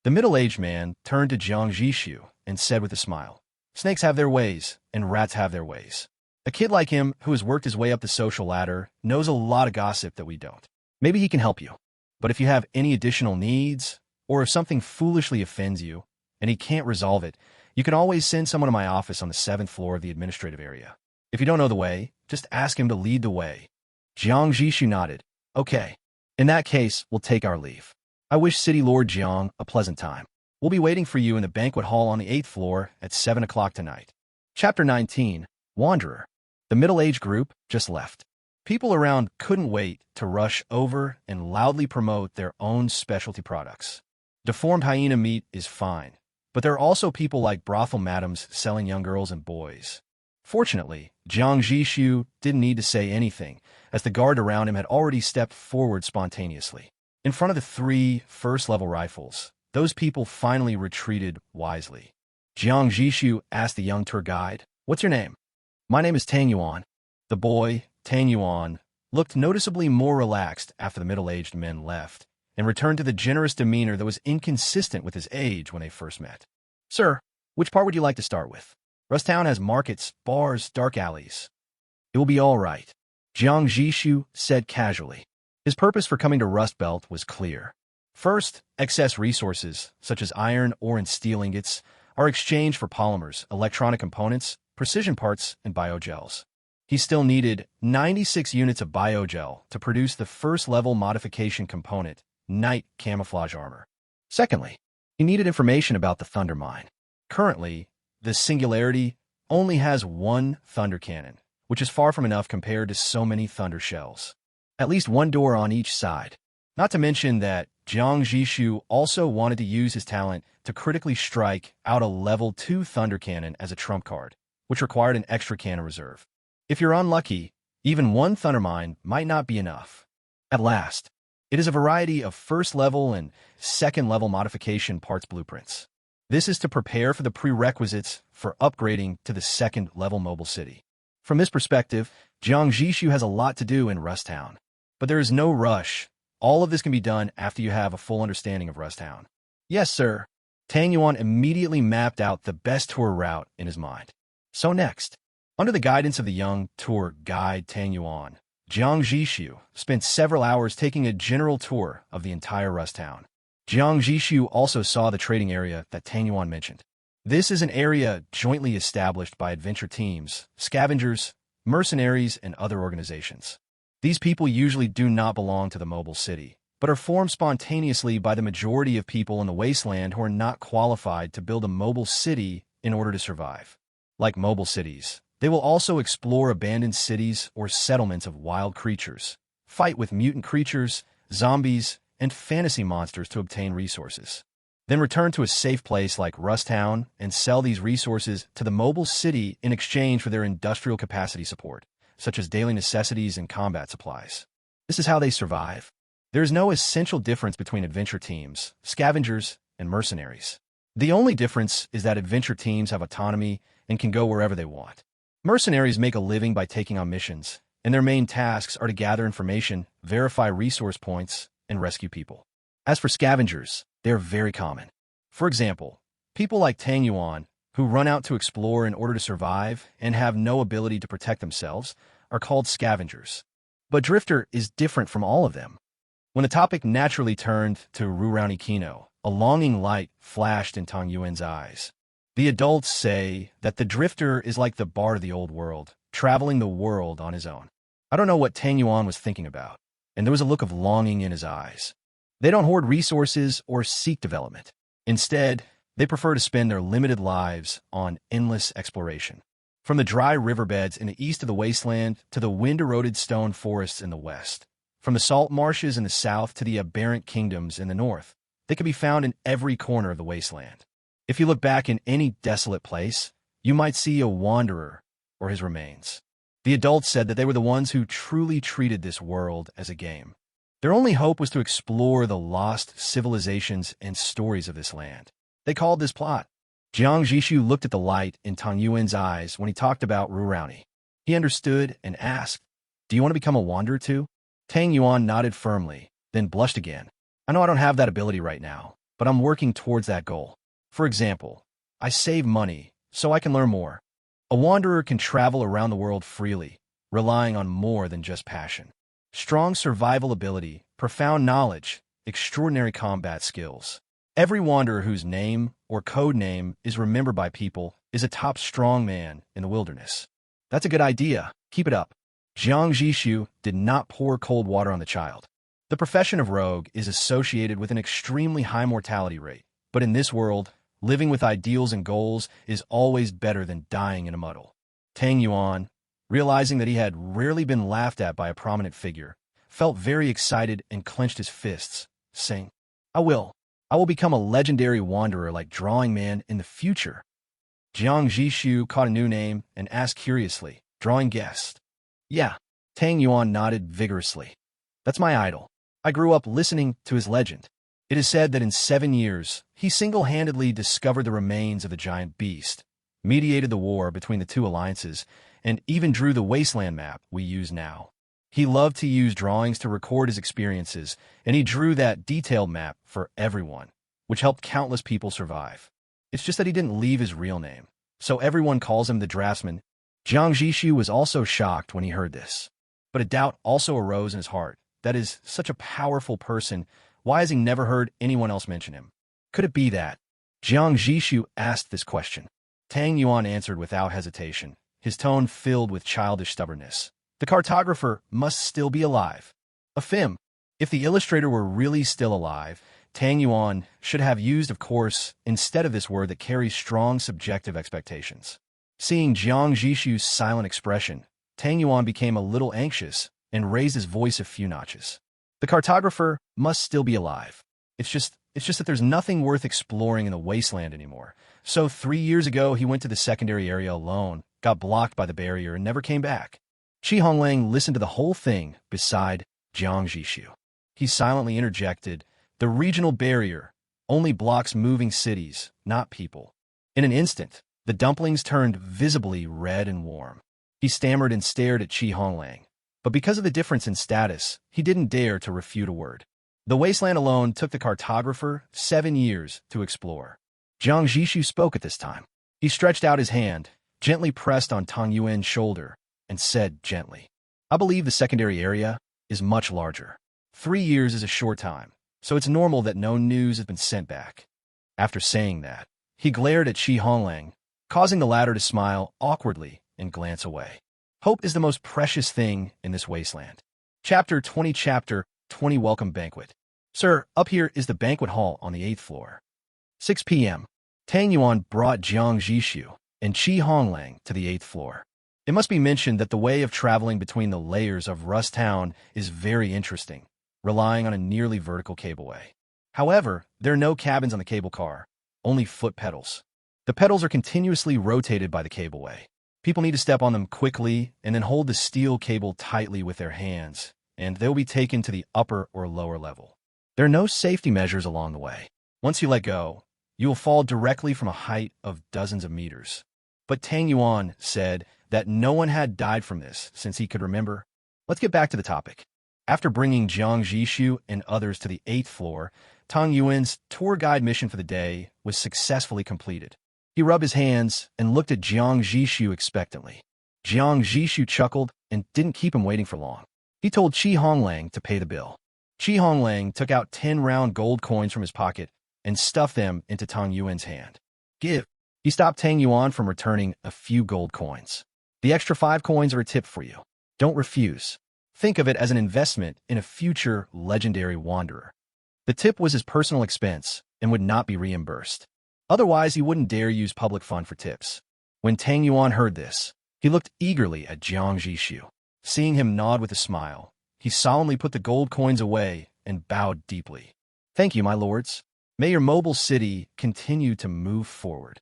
The middle-aged man turned to Jiang Zhixu and said with a smile, "Snakes have their ways, and rats have their ways. A kid like him, who has worked his way up the social ladder, knows a lot of gossip that we don't. Maybe he can help you. But if you have any additional needs, or if something foolishly offends you, and he can't resolve it, you can always send someone to my office on the 7th floor of the administrative area. If you don't know the way, just ask him to lead the way." Jiang Zhixu nodded. "Okay. In that case, we'll take our leave. I wish City Lord Jiang a pleasant time. We'll be waiting for you in the banquet hall on the 8th floor at 7 o'clock tonight." Chapter 19, Wanderer. The middle-aged group just left. People around couldn't wait to rush over and loudly promote their own specialty products. Deformed hyena meat is fine, but there are also people like brothel madams selling young girls and boys. Fortunately, Jiang Zhixu didn't need to say anything, as the guard around him had already stepped forward spontaneously. In front of the 3 first-level rifles, those people finally retreated wisely. Jiang Zhixu asked the young tour guide. What's your name? My name is Tang Yuan. The boy, Tang Yuan, looked noticeably more relaxed after the middle-aged men left and returned to the generous demeanor that was inconsistent with his age when they first met. Sir, which part would you like to start with? Rusttown has markets, bars, dark alleys. It will be all right, Jiang Zhixu said casually. His purpose for coming to Rust Belt was clear. First, excess resources, such as iron, ore, and steel ingots, are exchanged for polymers, electronic components, precision parts, and biogels. He still needed 96 units of biogel to produce the first-level modification component, night camouflage armor. Secondly, he needed information about the Thunder Mine. Currently, the Singularity only has one Thunder Cannon, which is far from enough compared to so many Thunder Shells. At least one door on each side. Not to mention that Jiang Zhixu also wanted to use his talent to critically strike out a level 2 Thunder Cannon as a trump card, which required an extra cannon reserve. If you're unlucky, even one Thunder Mine might not be enough. At last, it is a variety of first-level and second-level modification parts blueprints. This is to prepare for the prerequisites for upgrading to the second-level mobile city. From this perspective, Jiang Zhixu has a lot to do in Rusttown. But there is no rush. All of this can be done after you have a full understanding of Rusttown. Yes, sir. Tang Yuan immediately mapped out the best tour route in his mind. So next, under the guidance of the young tour guide Tang Yuan, Jiang Zhixu spent several hours taking a general tour of the entire Rusttown. Jiang Zhixu also saw the trading area that Tang Yuan mentioned. This is an area jointly established by adventure teams, scavengers, mercenaries, and other organizations. These people usually do not belong to the mobile city, but are formed spontaneously by the majority of people in the Wasteland who are not qualified to build a mobile city in order to survive. Like mobile cities, they will also explore abandoned cities or settlements of wild creatures, fight with mutant creatures, zombies, and fantasy monsters to obtain resources. Then return to a safe place like Rusttown and sell these resources to the mobile city in exchange for their industrial capacity support, such as daily necessities and combat supplies. This is how they survive. There is no essential difference between adventure teams, scavengers, and mercenaries. The only difference is that adventure teams have autonomy and can go wherever they want. Mercenaries make a living by taking on missions, and their main tasks are to gather information, verify resource points, and rescue people. As for scavengers, they are very common. For example, people like Tang Yuan, who run out to explore in order to survive and have no ability to protect themselves, are called scavengers. But Drifter is different from all of them. When the topic naturally turned to Rurani Kino, a longing light flashed in Tang Yuan's eyes. The adults say that the Drifter is like the bard of the old world, traveling the world on his own. I don't know what Tang Yuan was thinking about, and there was a look of longing in his eyes. They don't hoard resources or seek development. Instead, they prefer to spend their limited lives on endless exploration. From the dry riverbeds in the east of the Wasteland to the wind-eroded stone forests in the west. From the salt marshes in the south to the aberrant kingdoms in the north. They can be found in every corner of the Wasteland. If you look back in any desolate place, you might see a wanderer or his remains. The adults said that they were the ones who truly treated this world as a game. Their only hope was to explore the lost civilizations and stories of this land. They called this plot. Jiang Zhixu looked at the light in Tang Yuan's eyes when he talked about Rurani. He understood and asked, "Do you want to become a wanderer too?" Tang Yuan nodded firmly, then blushed again. "I know I don't have that ability right now, but I'm working towards that goal. For example, I save money so I can learn more. A wanderer can travel around the world freely, relying on more than just passion. Strong survival ability, profound knowledge, extraordinary combat skills. Every wanderer whose name or code name is remembered by people is a top strong man in the wilderness." That's a good idea. Keep it up. Jiang Zhixu did not pour cold water on the child. The profession of rogue is associated with an extremely high mortality rate, but in this world, living with ideals and goals is always better than dying in a muddle. Tang Yuan, realizing that he had rarely been laughed at by a prominent figure, felt very excited and clenched his fists, saying, I will become a legendary wanderer like Drawing Man in the future." Jiang Zhixu caught a new name and asked curiously, "Drawing Guest?" "Yeah." Tang Yuan nodded vigorously. "That's my idol. I grew up listening to his legend. It is said that in 7 years, he single-handedly discovered the remains of the giant beast, mediated the war between the two alliances, and even drew the Wasteland map we use now. He loved to use drawings to record his experiences, and he drew that detailed map for everyone, which helped countless people survive. It's just that he didn't leave his real name, so everyone calls him the draftsman. Jiang Zhixu was also shocked when he heard this. But a doubt also arose in his heart. That is such a powerful person. Why has he never heard anyone else mention him? Could it be that? Jiang Zhixu asked this question. Tang Yuan answered without hesitation, his tone filled with childish stubbornness. The cartographer must still be alive. A fim. If the illustrator were really still alive, Tang Yuan should have used, of course, instead of this word that carries strong subjective expectations. Seeing Jiang Zhixu's silent expression, Tang Yuan became a little anxious and raised his voice a few notches. The cartographer must still be alive. It's just that there's nothing worth exploring in the Wasteland anymore. So 3 years ago, he went to the secondary area alone, got blocked by the barrier, and never came back. Honglang listened to the whole thing beside Jiang Zhixu. He silently interjected, the regional barrier only blocks moving cities, not people. In an instant, the dumplings turned visibly red and warm. He stammered and stared at Honglang. But because of the difference in status, he didn't dare to refute a word. The Wasteland alone took the cartographer 7 years to explore. Jiang Zhixu spoke at this time. He stretched out his hand, gently pressed on Tang Yuan's shoulder, and said gently, I believe the secondary area is much larger. 3 years is a short time, so it's normal that no news has been sent back. After saying that, he glared at Honglang, causing the latter to smile awkwardly and glance away. Hope is the most precious thing in this wasteland. Chapter 20 Welcome Banquet. Sir, up here is the banquet hall on the 8th floor. 6 p.m. Tang Yuan brought Jiang Zhixu and Honglang to the 8th floor. It must be mentioned that the way of traveling between the layers of Rusttown is very interesting, relying on a nearly vertical cableway. However, there are no cabins on the cable car, only foot pedals. The pedals are continuously rotated by the cableway. People need to step on them quickly and then hold the steel cable tightly with their hands, and they'll be taken to the upper or lower level. There are no safety measures along the way. Once you let go, you will fall directly from a height of dozens of meters. But Tang Yuan said that no one had died from this since he could remember. Let's get back to the topic. After bringing Jiang Zhixu and others to the 8th floor, Tang Yuan's tour guide mission for the day was successfully completed. He rubbed his hands and looked at Jiang Zhixu expectantly. Jiang Zhixu chuckled and didn't keep him waiting for long. He told Honglang to pay the bill. Honglang took out 10 round gold coins from his pocket and stuffed them into Tang Yuan's hand. Give. He stopped Tang Yuan from returning a few gold coins. The extra 5 coins are a tip for you. Don't refuse. Think of it as an investment in a future legendary wanderer. The tip was his personal expense and would not be reimbursed. Otherwise, he wouldn't dare use public fund for tips. When Tang Yuan heard this, he looked eagerly at Jiang Zhixu. Seeing him nod with a smile, he solemnly put the gold coins away and bowed deeply. Thank you, my lords. May your mobile city continue to move forward.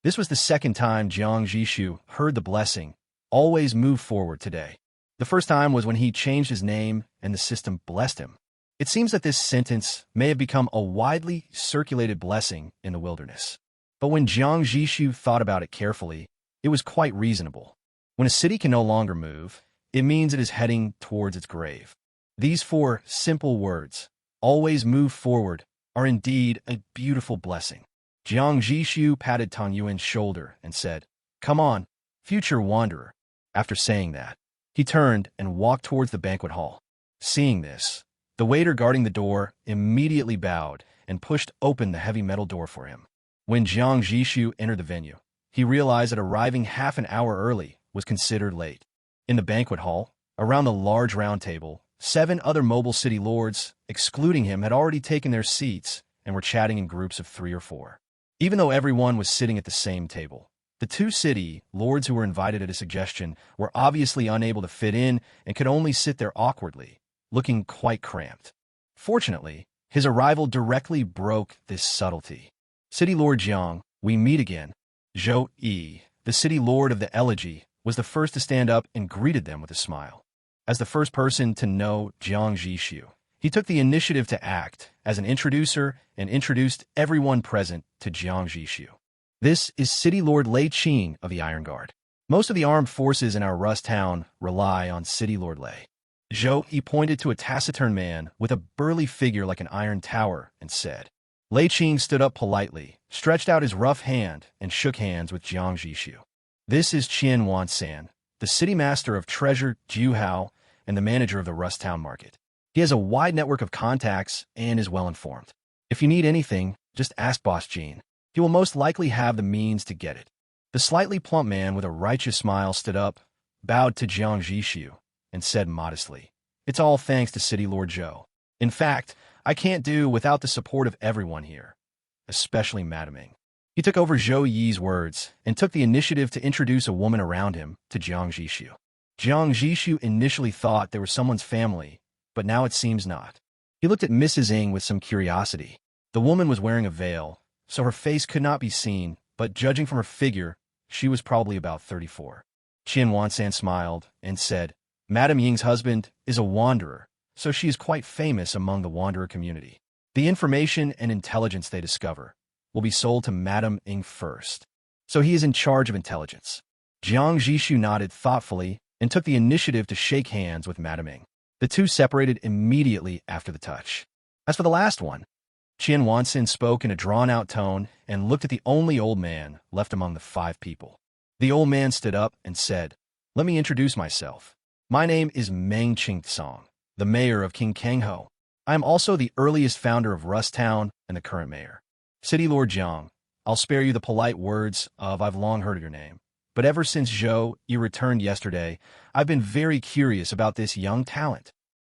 This was the second time Jiang Zhixu heard the blessing, always move forward today. The first time was when he changed his name and the system blessed him. It seems that this sentence may have become a widely circulated blessing in the wilderness. But when Jiang Zhixu thought about it carefully, it was quite reasonable. When a city can no longer move, it means it is heading towards its grave. These 4 simple words, always move forward, are indeed a beautiful blessing. Jiang Zhixu patted Tang Yuan's shoulder and said, Come on, future wanderer. After saying that, he turned and walked towards the banquet hall. Seeing this, the waiter guarding the door immediately bowed and pushed open the heavy metal door for him. When Jiang Zhixu entered the venue, he realized that arriving half an hour early was considered late. In the banquet hall, around the large round table, 7 other mobile city lords, excluding him, had already taken their seats and were chatting in groups of 3 or 4. Even though everyone was sitting at the same table, the 2 city lords who were invited at a suggestion were obviously unable to fit in and could only sit there awkwardly, looking quite cramped. Fortunately, his arrival directly broke this subtlety. City Lord Jiang, we meet again. Zhou Yi, the city lord of the elegy, was the first to stand up and greeted them with a smile. As the first person to know Jiang Zhixu, He took the initiative to act as an introducer and introduced everyone present to Jiang Zhixu. This is City Lord Lei Qing of the Iron Guard. Most of the armed forces in our Rusttown rely on City Lord Lei. Zhou, he pointed to a taciturn man with a burly figure like an iron tower and said. Lei Qing stood up politely, stretched out his rough hand, and shook hands with Jiang Zhixu. This is Qian Wansan, the city master of Treasure Jiuhao and the manager of the Rusttown market. He has a wide network of contacts and is well informed. If you need anything, just ask Boss Jean. He will most likely have the means to get it. The slightly plump man with a righteous smile stood up, bowed to Jiang Zhixu, and said modestly, It's all thanks to City Lord Zhou. In fact, I can't do without the support of everyone here, especially Madame Ming. He took over Zhou Yi's words and took the initiative to introduce a woman around him to Jiang Zhixu. Jiang Zhixu initially thought they were someone's family, but now it seems not. He looked at Mrs. Ng with some curiosity. The woman was wearing a veil, so her face could not be seen, but judging from her figure, she was probably about 34. Qian Wansan smiled and said, Madame Ying's husband is a wanderer, so she is quite famous among the wanderer community. The information and intelligence they discover will be sold to Madame Ying first, so he is in charge of intelligence. Jiang Zhixu nodded thoughtfully and took the initiative to shake hands with Madame Ming. The two separated immediately after the touch. As for the last one, Qian Wansan spoke in a drawn-out tone and looked at the only old man left among the 5 people. The old man stood up and said, Let me introduce myself. My name is Meng Qingtsong, the mayor of King Kangho. I am also the earliest founder of Rusttown and the current mayor. City Lord Jiang, I'll spare you the polite words of I've long heard of your name. But ever since Zhou Yi returned yesterday, I've been very curious about this young talent.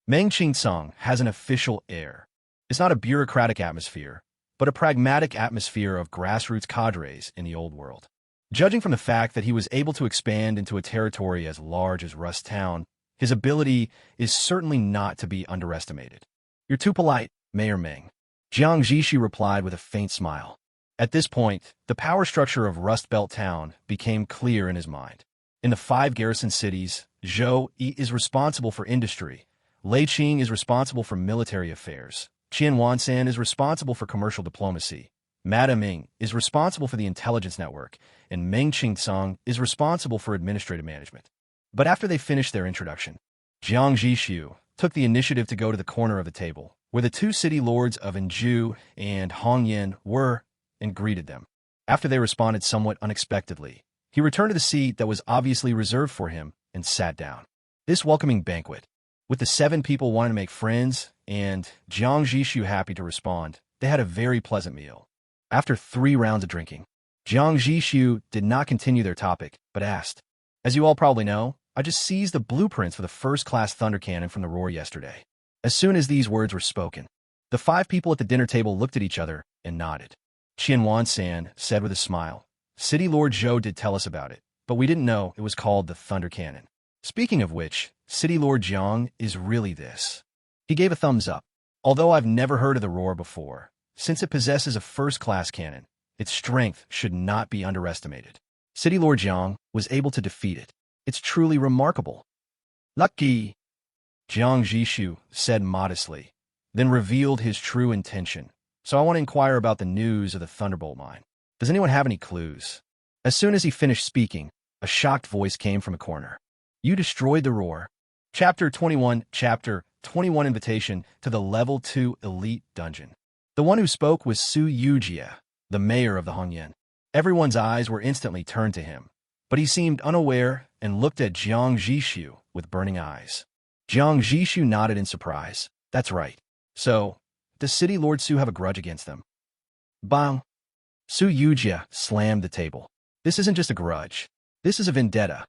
Meng Qingtsong has an official air. It's not a bureaucratic atmosphere, but a pragmatic atmosphere of grassroots cadres in the old world. Judging from the fact that he was able to expand into a territory as large as Rusttown, his ability is certainly not to be underestimated. You're too polite, Mayor Meng. Jiang Zhixu replied with a faint smile. At this point, the power structure of Rust Belt Town became clear in his mind. In the 5 garrison cities, Zhou Yi is responsible for industry, Lei Qing is responsible for military affairs, Qian Wansan is responsible for commercial diplomacy, Madame Ming is responsible for the intelligence network, and Meng Qingtsong is responsible for administrative management. But after they finished their introduction, Jiang Zhixu took the initiative to go to the corner of the table, where the 2 city lords of Anju and Hongyan were, and greeted them. After they responded somewhat unexpectedly, he returned to the seat that was obviously reserved for him and sat down. This welcoming banquet, with the 7 people wanting to make friends and Jiang Zhixu happy to respond, they had a very pleasant meal. After 3 rounds of drinking, Jiang Zhixu did not continue their topic, but asked, As you all probably know, I just seized the blueprints for the first-class thunder cannon from the Roar yesterday. As soon as these words were spoken, the 5 people at the dinner table looked at each other and nodded. Qian Wansan said with a smile, City Lord Zhou did tell us about it, but we didn't know it was called the Thunder Cannon. Speaking of which, City Lord Jiang is really this. He gave a thumbs up. Although I've never heard of the Roar before, since it possesses a first-class cannon, its strength should not be underestimated. City Lord Jiang was able to defeat it. It's truly remarkable. Lucky, Jiang Zhixu said modestly, then revealed his true intention. So I want to inquire about the news of the Thunderbolt mine. Does anyone have any clues? As soon as he finished speaking, a shocked voice came from a corner. You destroyed the Roar. Chapter 21 Invitation to the Level 2 Elite Dungeon. The one who spoke was Su Yujia, the mayor of the Hongyan. Everyone's eyes were instantly turned to him, but he seemed unaware and looked at Jiang Zhixu with burning eyes. Jiang Zhixu nodded in surprise. That's right. So, does City Lord Su have a grudge against them? Bang! Su Yujia slammed the table. This isn't just a grudge. This is a vendetta.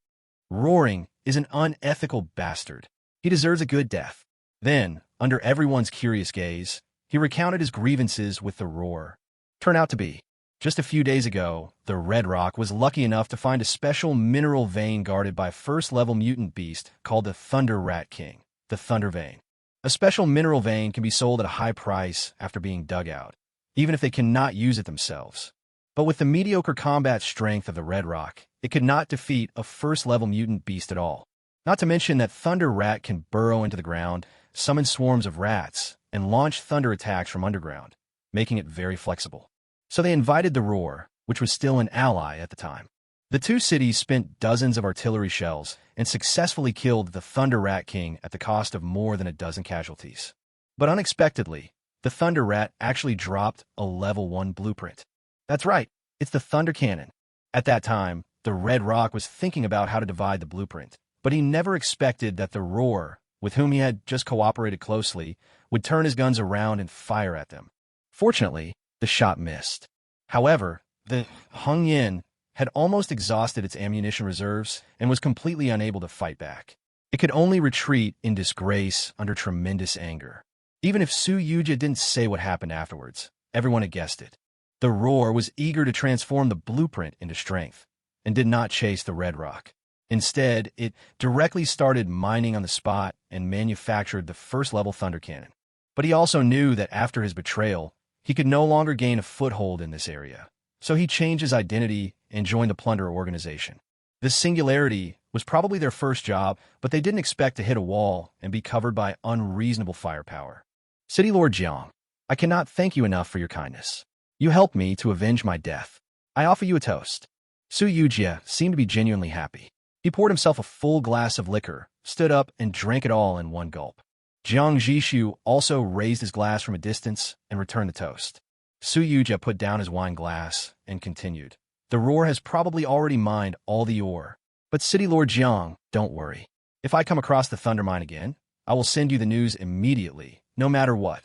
Roaring is an unethical bastard. He deserves a good death. Then, under everyone's curious gaze, he recounted his grievances with the Roar. Turned out to be, just a few days ago, the Red Rock was lucky enough to find a special mineral vein guarded by a first-level mutant beast called the Thunder Rat King, the Thunder Vein. A special mineral vein can be sold at a high price after being dug out, even if they cannot use it themselves. But with the mediocre combat strength of the Red Rock, it could not defeat a first-level mutant beast at all. Not to mention that Thunder Rat can burrow into the ground, summon swarms of rats, and launch thunder attacks from underground, making it very flexible. So they invited the Roar, which was still an ally at the time. The two cities spent dozens of artillery shells and successfully killed the Thunder Rat King at the cost of more than a dozen casualties. But unexpectedly, the Thunder Rat actually dropped a level 1 blueprint. That's right, it's the Thunder Cannon. At that time, the Red Rock was thinking about how to divide the blueprint, but he never expected that the Roar, with whom he had just cooperated closely, would turn his guns around and fire at them. Fortunately, the shot missed. However, the Honglang had almost exhausted its ammunition reserves and was completely unable to fight back. It could only retreat in disgrace under tremendous anger. Even if Su Yuja didn't say what happened afterwards, everyone had guessed it. The Roar was eager to transform the blueprint into strength, and did not chase the Red Rock. Instead, it directly started mining on the spot and manufactured the first-level Thunder Cannon. But he also knew that after his betrayal, he could no longer gain a foothold in this area. So he changed his identity and joined the Plunder organization. The Singularity was probably their first job, but they didn't expect to hit a wall and be covered by unreasonable firepower. City Lord Jiang, I cannot thank you enough for your kindness. You helped me to avenge my death. I offer you a toast. Su Yujia seemed to be genuinely happy. He poured himself a full glass of liquor, stood up, and drank it all in one gulp. Jiang Zhixu also raised his glass from a distance and returned the toast. Su Yujia put down his wine glass and continued. The Roar has probably already mined all the ore. But City Lord Jiang, don't worry. If I come across the Thunder Mine again, I will send you the news immediately, no matter what.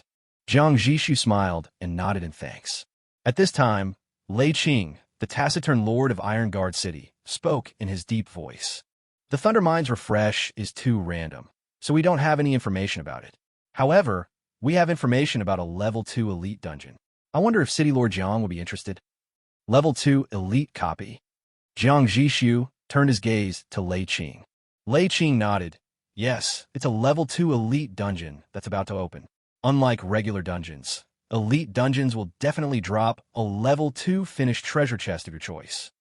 Jiang Zhixu smiled and nodded in thanks. At this time, Lei Qing, the taciturn lord of Iron Guard City, spoke in his deep voice. The Thunder Mine's refresh is too random, so we don't have any information about it. However, we have information about a Level 2 Elite dungeon. I wonder if City Lord Jiang will be interested. Level 2 Elite copy. Jiang Zhixu turned his gaze to Lei Qing. Lei Qing nodded. Yes, it's a Level 2 Elite dungeon that's about to open. Unlike regular dungeons, Elite dungeons will definitely drop a Level 2 finished treasure chest of your choice.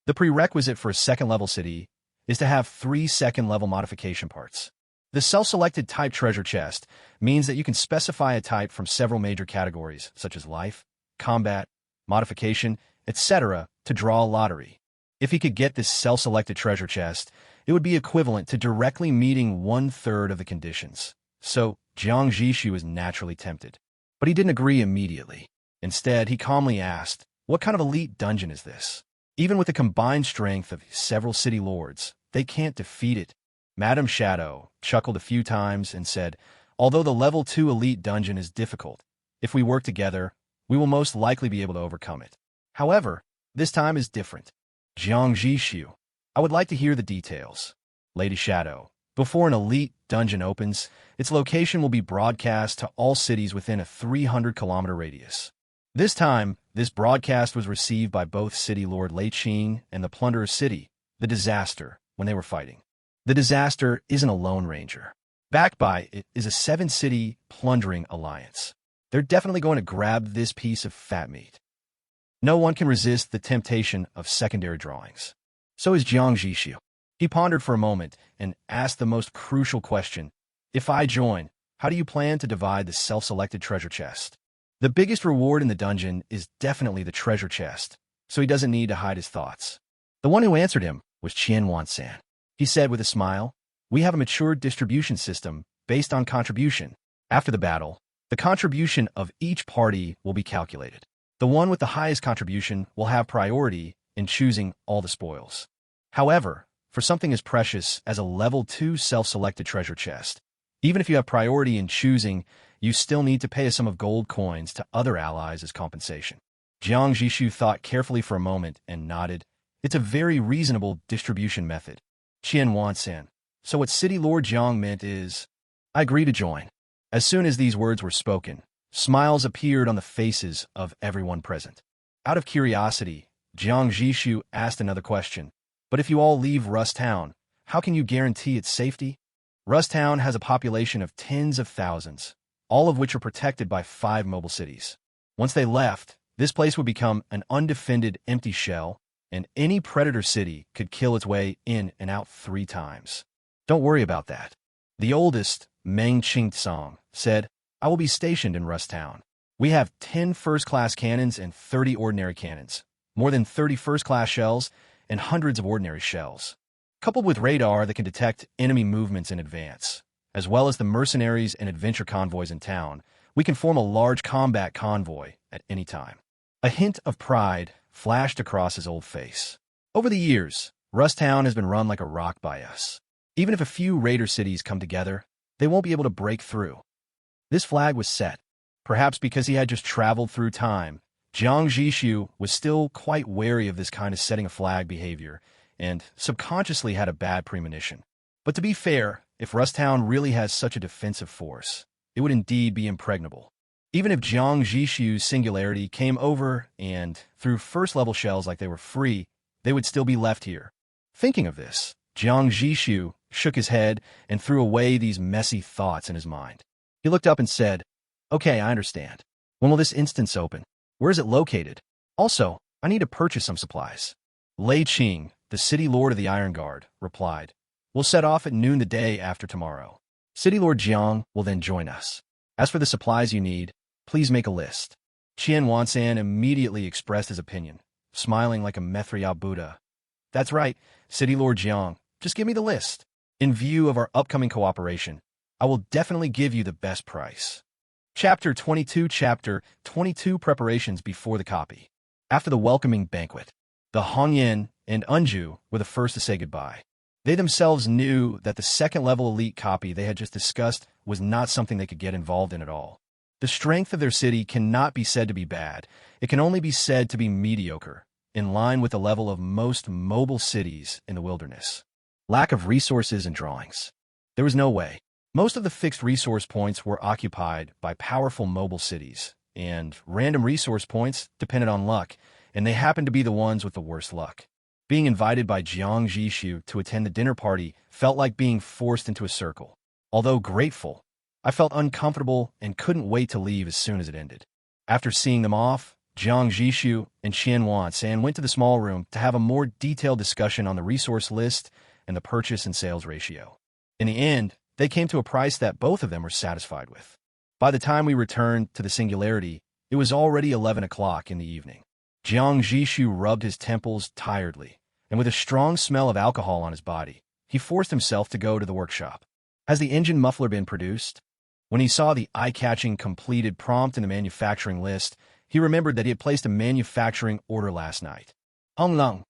The prerequisite for a second-level city is to have 3 second-level modification parts. The self-selected type treasure chest means that you can specify a type from several major categories, such as life, combat, modification, etc., to draw a lottery. If he could get this self-selected treasure chest, it would be equivalent to directly meeting 1/3 of the conditions. So, Jiang Zhixu was naturally tempted. But he didn't agree immediately. Instead, he calmly asked, what kind of elite dungeon is this? Even with the combined strength of several city lords, they can't defeat it. Madame Shadow chuckled a few times and said, although the Level 2 Elite dungeon is difficult, if we work together, we will most likely be able to overcome it. However, this time is different. Jiang Zhixu, I would like to hear the details. Lady Shadow, before an elite dungeon opens, its location will be broadcast to all cities within a 300-kilometer radius. This time, this broadcast was received by both City Lord Lei Qing and the Plunderer City, the Disaster, when they were fighting. The Disaster isn't a Lone Ranger. Backed by it is a 7-city plundering alliance. They're definitely going to grab this piece of fat meat. No one can resist the temptation of secondary drawings. So is Jiang Zhixu. He pondered for a moment and asked the most crucial question. If I join, how do you plan to divide the self-selected treasure chest? The biggest reward in the dungeon is definitely the treasure chest, so he doesn't need to hide his thoughts. The one who answered him was Qian Wansan. He said with a smile, we have a mature distribution system based on contribution. After the battle, the contribution of each party will be calculated. The one with the highest contribution will have priority in choosing all the spoils. However, for something as precious as a Level 2 self-selected treasure chest, even if you have priority in choosing, you still need to pay a sum of gold coins to other allies as compensation. Jiang Zhixu thought carefully for a moment and nodded. It's a very reasonable distribution method. Qian Wansan. So what City Lord Jiang meant is, I agree to join. As soon as these words were spoken, smiles appeared on the faces of everyone present. Out of curiosity, Jiang Zhixu asked another question. But if you all leave Rusttown, how can you guarantee its safety? Rusttown has a population of tens of thousands, all of which are protected by 5 mobile cities. Once they left, this place would become an undefended empty shell, and any predator city could kill its way in and out 3 times. Don't worry about that. The oldest, Meng Qingtsong, said, I will be stationed in Rusttown. We have 10 first-class cannons and 30 ordinary cannons, more than 30 first-class shells, and hundreds of ordinary shells, coupled with radar that can detect enemy movements in advance, as well as the mercenaries and adventure convoys in town. We can form a large combat convoy at any time. A hint of pride flashed across his old face. Over the years, Rusttown has been run like a rock by us. Even if a few raider cities come together, they won't be able to break through. This flag was set. Perhaps because he had just traveled through time, Jiang Zhixu was still quite wary of this kind of setting a flag behavior and subconsciously had a bad premonition. But to be fair, if Rusttown really has such a defensive force, it would indeed be impregnable. Even if Jiang Zhixu's singularity came over and threw first-level shells like they were free, they would still be left here. Thinking of this, Jiang Zhixu shook his head and threw away these messy thoughts in his mind. He looked up and said, Okay, I understand. When will this instance open? Where is it located? Also, I need to purchase some supplies. Lei Qing, the city lord of the Iron Guard, replied, We'll set off at noon the day after tomorrow. City Lord Jiang will then join us. As for the supplies you need, please make a list. Qian Wansan immediately expressed his opinion, smiling like a Mithriya Buddha. That's right, City Lord Jiang, just give me the list. In view of our upcoming cooperation, I will definitely give you the best price. Chapter 22 Preparations before the copy. After the welcoming banquet, the Hongyan and Unju were the first to say goodbye. They themselves knew that the second-level elite copy they had just discussed was not something they could get involved in at all. The strength of their city cannot be said to be bad. It can only be said to be mediocre, in line with the level of most mobile cities in the wilderness. Lack of resources and drawings. There was no way. Most of the fixed resource points were occupied by powerful mobile cities, and random resource points depended on luck, and they happened to be the ones with the worst luck. Being invited by Jiang Zhixu to attend the dinner party felt like being forced into a circle. Although grateful, I felt uncomfortable and couldn't wait to leave as soon as it ended. After seeing them off, Jiang Zhixu and Qian Wansan went to the small room to have a more detailed discussion on the resource list and the purchase and sales ratio. In the end, they came to a price that both of them were satisfied with. By the time we returned to the singularity, it was already 11 o'clock in the evening. Jiang Zhixu rubbed his temples tiredly, and with a strong smell of alcohol on his body, he forced himself to go to the workshop. Has the engine muffler been produced? When he saw the eye-catching completed prompt in the manufacturing list, he remembered that he had placed a manufacturing order last night. Honglang,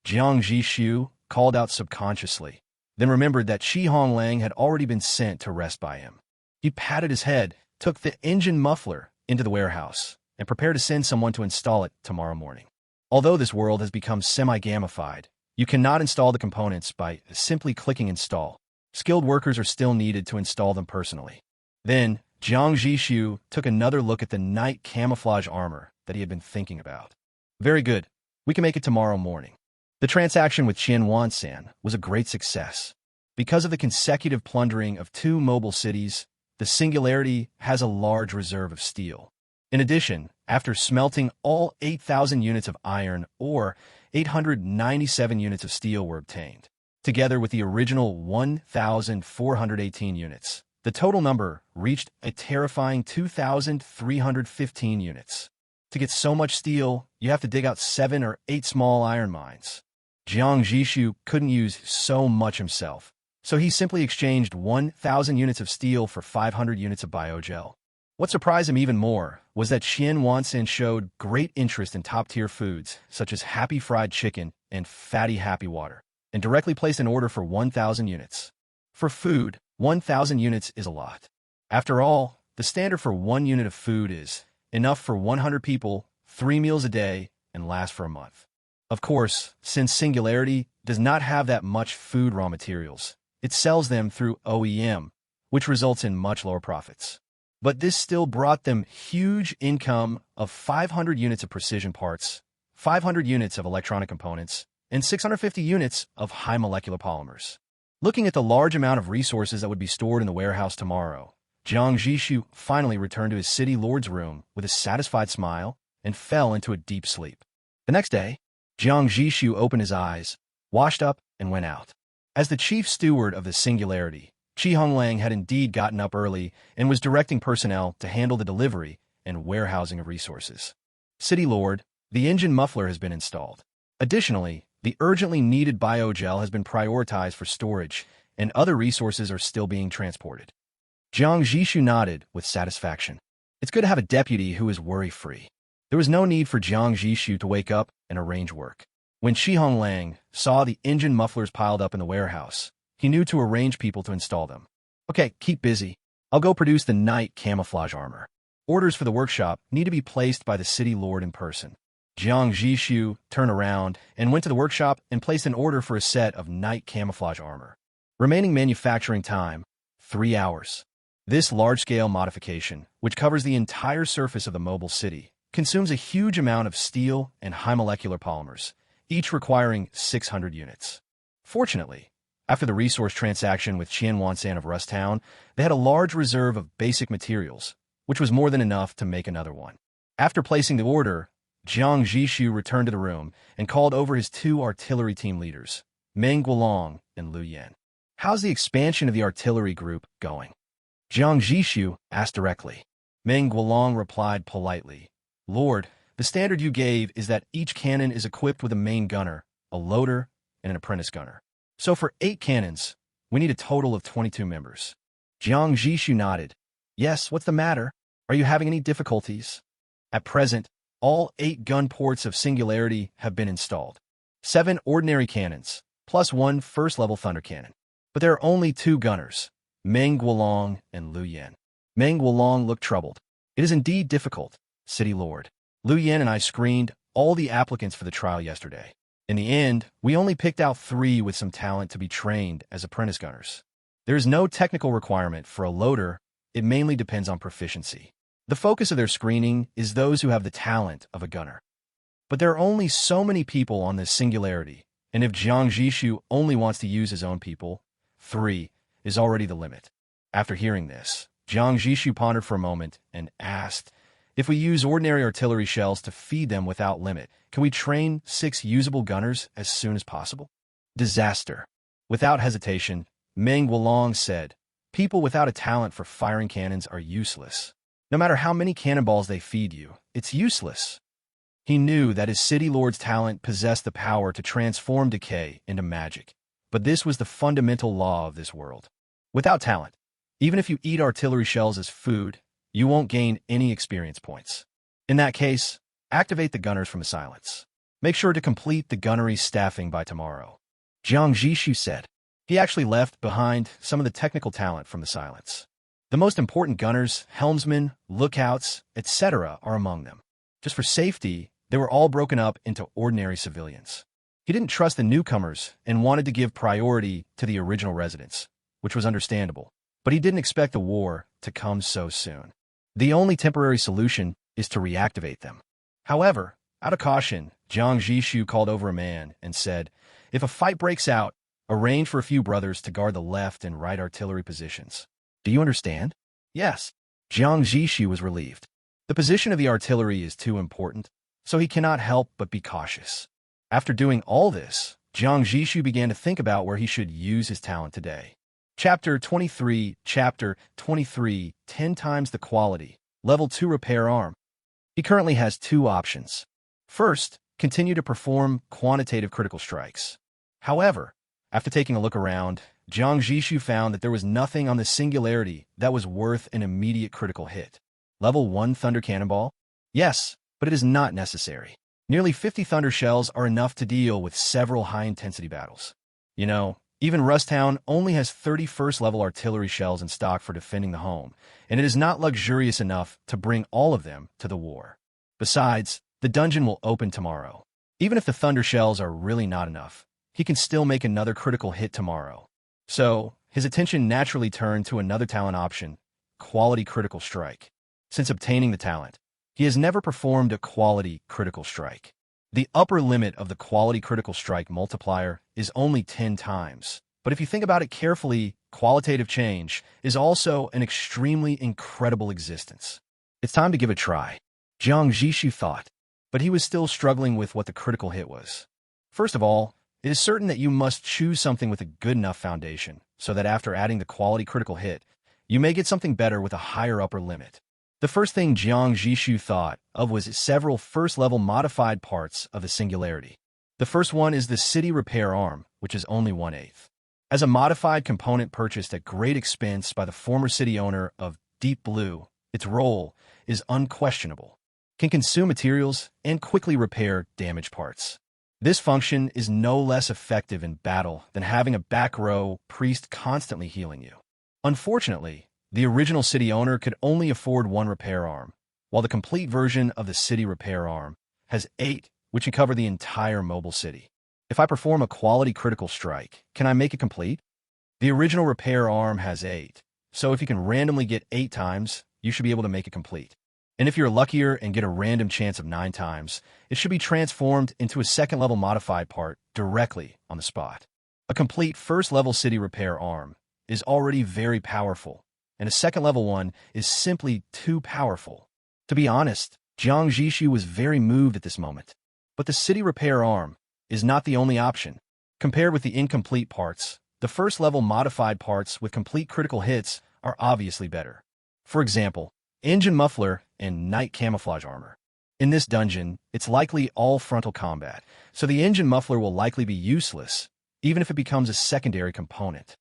Jiang Zhixu called out subconsciously, then remembered that Honglang had already been sent to rest by him. He patted his head, took the engine muffler into the warehouse, and prepared to send someone to install it tomorrow morning. Although this world has become semi-gamified, you cannot install the components by simply clicking install. Skilled workers are still needed to install them personally. Then, Jiang Zhixu took another look at the night camouflage armor that he had been thinking about. Very good. We can make it tomorrow morning. The transaction with Qian Wansan was a great success. Because of the consecutive plundering of 2 mobile cities, the singularity has a large reserve of steel. In addition, after smelting all 8,000 units of iron ore, 897 units of steel were obtained. Together with the original 1,418 units, the total number reached a terrifying 2,315 units. To get so much steel, you have to dig out 7 or 8 small iron mines. Jiang Zhixu couldn't use so much himself, so he simply exchanged 1,000 units of steel for 500 units of biogel. What surprised him even more was that Qian Wansan showed great interest in top-tier foods, such as Happy Fried Chicken and Fatty Happy Water, and directly placed an order for 1,000 units. For food, 1,000 units is a lot. After all, the standard for 1 unit of food is enough for 100 people, 3 meals a day, and lasts for a month. Of course, since Singularity does not have that much food raw materials, it sells them through OEM, which results in much lower profits. But this still brought them huge income of 500 units of precision parts, 500 units of electronic components, and 650 units of high molecular polymers. Looking at the large amount of resources that would be stored in the warehouse tomorrow, Jiang Zhixu finally returned to his city lord's room with a satisfied smile and fell into a deep sleep. The next day, Jiang Zhixu opened his eyes, washed up, and went out. As the chief steward of the singularity, Honglang had indeed gotten up early and was directing personnel to handle the delivery and warehousing of resources. City Lord, the engine muffler has been installed. Additionally, the urgently needed biogel has been prioritized for storage, and other resources are still being transported. Jiang Zhixu nodded with satisfaction. It's good to have a deputy who is worry-free. There was no need for Jiang Zhixu to wake up and arrange work. When Honglang saw the engine mufflers piled up in the warehouse, he knew to arrange people to install them. Okay, keep busy. I'll go produce the night camouflage armor. Orders for the workshop need to be placed by the city lord in person. Jiang Zhixu turned around and went to the workshop and placed an order for a set of night camouflage armor. Remaining manufacturing time, 3 hours. This large-scale modification, which covers the entire surface of the mobile city, consumes a huge amount of steel and high-molecular polymers, each requiring 600 units. Fortunately, after the resource transaction with Qianwansan of Rusttown, they had a large reserve of basic materials, which was more than enough to make another one. After placing the order, Jiang Zhixu returned to the room and called over his 2 artillery team leaders, Meng Guolong and Lu Yan. How's the expansion of the artillery group going? Jiang Zhixu asked directly. Meng Guolong replied politely, Lord, the standard you gave is that each cannon is equipped with a main gunner, a loader, and an apprentice gunner. So for 8 cannons, we need a total of 22 members. Jiang Zhixu nodded. Yes, what's the matter? Are you having any difficulties? At present, all 8 gun ports of Singularity have been installed. 7 ordinary cannons, plus 1 first-level thunder cannon. But there are only 2 gunners, Meng Guolong and Lu Yan. Meng Guolong looked troubled. It is indeed difficult, City Lord. Lu Yan and I screened all the applicants for the trial yesterday. In the end, we only picked out 3 with some talent to be trained as apprentice gunners. There is no technical requirement for a loader. It mainly depends on proficiency. The focus of their screening is those who have the talent of a gunner. But there are only so many people on this singularity, and if Jiang Zhixu only wants to use his own people, 3 is already the limit. After hearing this, Jiang Zhixu pondered for a moment and asked, if we use ordinary artillery shells to feed them without limit, can we train 6 usable gunners as soon as possible? Disaster. Without hesitation, Meng Guolong said, people without a talent for firing cannons are useless. No matter how many cannonballs they feed you, it's useless. He knew that his city lord's talent possessed the power to transform decay into magic, but this was the fundamental law of this world. Without talent, even if you eat artillery shells as food, you won't gain any experience points. In that case, activate the gunners from the silence. Make sure to complete the gunnery staffing by tomorrow. Jiang Zhixu said. He actually left behind some of the technical talent from the silence. The most important gunners, helmsmen, lookouts, etc. are among them. Just for safety, they were all broken up into ordinary civilians. He didn't trust the newcomers and wanted to give priority to the original residents, which was understandable, but he didn't expect the war to come so soon. The only temporary solution is to reactivate them. However, out of caution, Jiang Zhixu called over a man and said, if a fight breaks out, arrange for a few brothers to guard the left and right artillery positions. Do you understand? Yes. Jiang Zhixu was relieved. The position of the artillery is too important, so he cannot help but be cautious. After doing all this, Jiang Zhixu began to think about where he should use his talent today. Chapter 23, 10 times the quality, Level 2 repair arm. He currently has 2 options. First, continue to perform quantitative critical strikes. However, after taking a look around, Jiang Zhixu found that there was nothing on the singularity that was worth an immediate critical hit. Level 1 Thunder Cannonball? Yes, but it is not necessary. Nearly 50 Thunder Shells are enough to deal with several high-intensity battles. You know, even Rusttown only has 31st-level artillery shells in stock for defending the home, and it is not luxurious enough to bring all of them to the war. Besides, the dungeon will open tomorrow. Even if the Thunder Shells are really not enough, he can still make another critical hit tomorrow. So, his attention naturally turned to another talent option, Quality Critical Strike. Since obtaining the talent, he has never performed a Quality Critical Strike. The upper limit of the Quality Critical Strike multiplier is only 10 times, but if you think about it carefully, qualitative change is also an extremely incredible existence. It's time to give it a try. Jiang Zhixu thought, but he was still struggling with what the critical hit was. First of all, It is certain that you must choose something with a good enough foundation, so that after adding the quality critical hit, you may get something better with a higher upper limit. The first thing Jiang Zhixu thought of was several first-level modified parts of the singularity. The first one is the city repair arm, which is only 1/8. As a modified component purchased at great expense by the former city owner of Deep Blue, its role is unquestionable. Can consume materials and quickly repair damaged parts. This function is no less effective in battle than having a back row priest constantly healing you. Unfortunately, the original city owner could only afford 1 repair arm, while the complete version of the city repair arm has 8, which can cover the entire mobile city. If I perform a quality critical strike, can I make it complete? The original repair arm has 8, so if you can randomly get 8 times, you should be able to make it complete. And if you're luckier and get a random chance of 9 times, it should be transformed into a second-level modified part directly on the spot. A complete first-level city repair arm is already very powerful, and a second-level one is simply too powerful. To be honest, Jiang Zhixu was very moved at this moment. But the city repair arm is not the only option. Compared with the incomplete parts, the first-level modified parts with complete critical hits are obviously better. For example, engine muffler and night camouflage armor. In this dungeon, it's likely all frontal combat, so the engine muffler will likely be useless, even if it becomes a secondary component.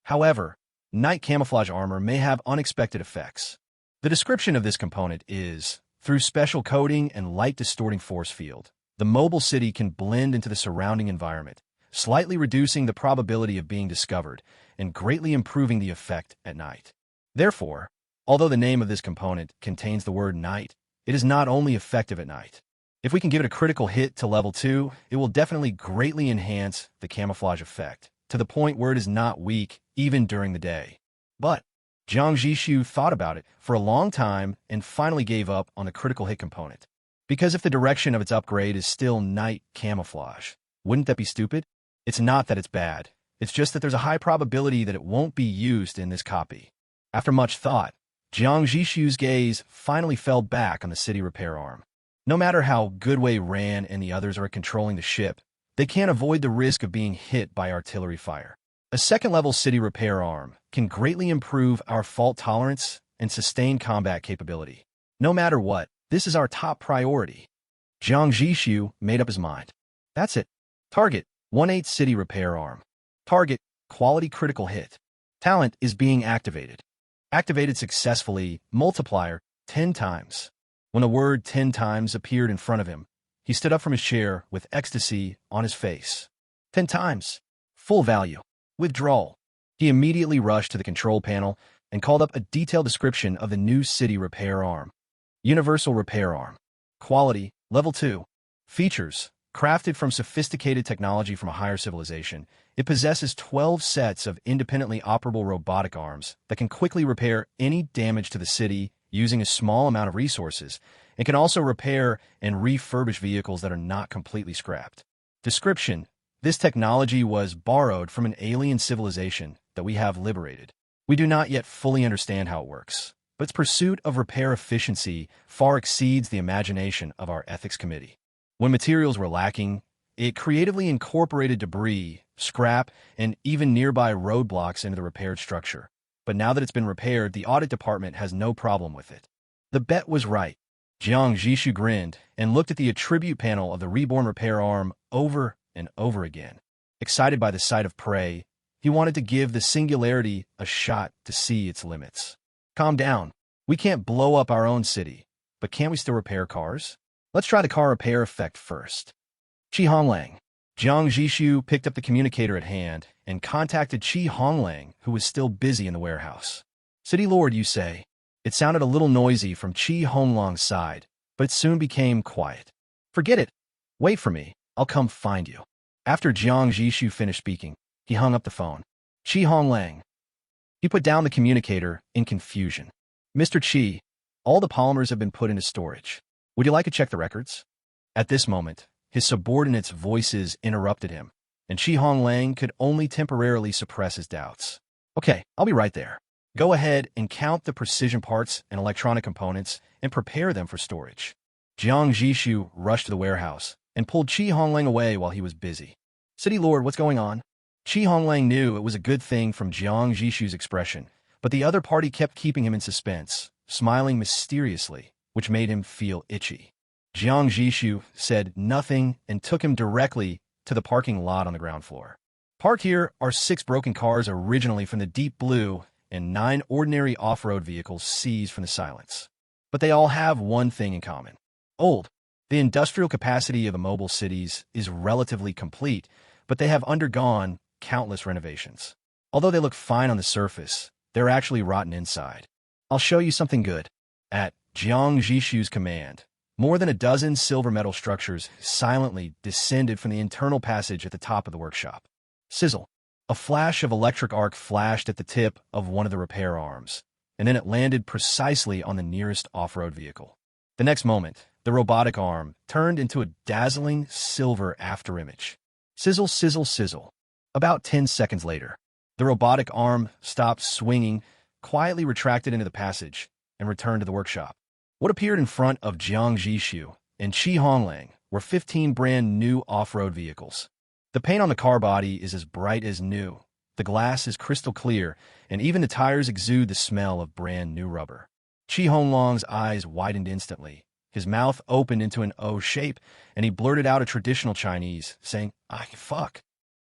However, night camouflage armor may have unexpected effects. The description of this component is, through special coating and light distorting force field, the mobile city can blend into the surrounding environment, slightly reducing the probability of being discovered and greatly improving the effect at night. Therefore, although the name of this component contains the word night, it is not only effective at night. If we can give it a critical hit to level 2, it will definitely greatly enhance the camouflage effect, to the point where it is not weak even during the day. But Jiang Zhixu thought about it for a long time and finally gave up on the critical hit component. Because if the direction of its upgrade is still night camouflage, wouldn't that be stupid? It's not that it's bad. It's just that there's a high probability that it won't be used in this copy. After much thought, Jiang Zhixu's gaze finally fell back on the city repair arm. No matter how Goodway Ran and the others are controlling the ship, they can't avoid the risk of being hit by artillery fire. A second-level city repair arm can greatly improve our fault tolerance and sustained combat capability. No matter what, this is our top priority. Jiang Zhixu made up his mind. That's it. Target, 1/8 city repair arm. Target, quality critical hit. Talent is being activated. Activated successfully, multiplier, 10 times. When the word 10 times appeared in front of him, he stood up from his chair with ecstasy on his face. 10 times. Full value. Withdrawal. He immediately rushed to the control panel and called up a detailed description of the new city repair arm. Universal repair arm. Quality, level 2. Features, crafted from sophisticated technology from a higher civilization, it possesses 12 sets of independently operable robotic arms that can quickly repair any damage to the city using a small amount of resources, and can also repair and refurbish vehicles that are not completely scrapped. Description: this technology was borrowed from an alien civilization that we have liberated. We do not yet fully understand how it works, but its pursuit of repair efficiency far exceeds the imagination of our ethics committee. When materials were lacking, it creatively incorporated debris, scrap, and even nearby roadblocks into the repaired structure. But now that it's been repaired, the audit department has no problem with it. The bet was right. Jiang Zhixu grinned and looked at the attribute panel of the reborn repair arm over and over again. Excited by the sight of prey, he wanted to give the singularity a shot to see its limits. Calm down. We can't blow up our own city, but can't we still repair cars? Let's try the car repair effect first. Honglang. Jiang Zhixu picked up the communicator at hand and contacted Honglang, who was still busy in the warehouse. City Lord, you say? It sounded a little noisy from Honglang's side, but it soon became quiet. Forget it. Wait for me. I'll come find you. After Jiang Zhixu finished speaking, he hung up the phone. Honglang. He put down the communicator in confusion. Mr. Qi, all the polymers have been put into storage. Would you like to check the records? At this moment, his subordinates' voices interrupted him, and Honglang could only temporarily suppress his doubts. Okay, I'll be right there. Go ahead and count the precision parts and electronic components and prepare them for storage. Jiang Zhixu rushed to the warehouse and pulled Honglang away while he was busy. City Lord, what's going on? Honglang knew it was a good thing from Jiang Zhixu's expression, but the other party kept keeping him in suspense, smiling mysteriously, which made him feel itchy. Jiang Zhixu said nothing and took him directly to the parking lot on the ground floor. Parked here are 6 broken cars originally from the Deep Blue and 9 ordinary off-road vehicles seized from the Silence. But they all have one thing in common. Old. The industrial capacity of the mobile cities is relatively complete, but they have undergone countless renovations. Although they look fine on the surface, they're actually rotten inside. I'll show you something good. At Jiang Zhixu's command, more than a dozen silver metal structures silently descended from the internal passage at the top of the workshop. Sizzle. A flash of electric arc flashed at the tip of one of the repair arms, and then it landed precisely on the nearest off-road vehicle. The next moment, the robotic arm turned into a dazzling silver afterimage. Sizzle, sizzle, sizzle. About 10 seconds later, the robotic arm stopped swinging, quietly retracted into the passage, and returned to the workshop. What appeared in front of Jiang Zhixu and Honglang were 15 brand new off-road vehicles. The paint on the car body is as bright as new, the glass is crystal clear, and even the tires exude the smell of brand new rubber. Honglang's eyes widened instantly. His mouth opened into an O shape, and he blurted out a traditional Chinese, saying, fuck.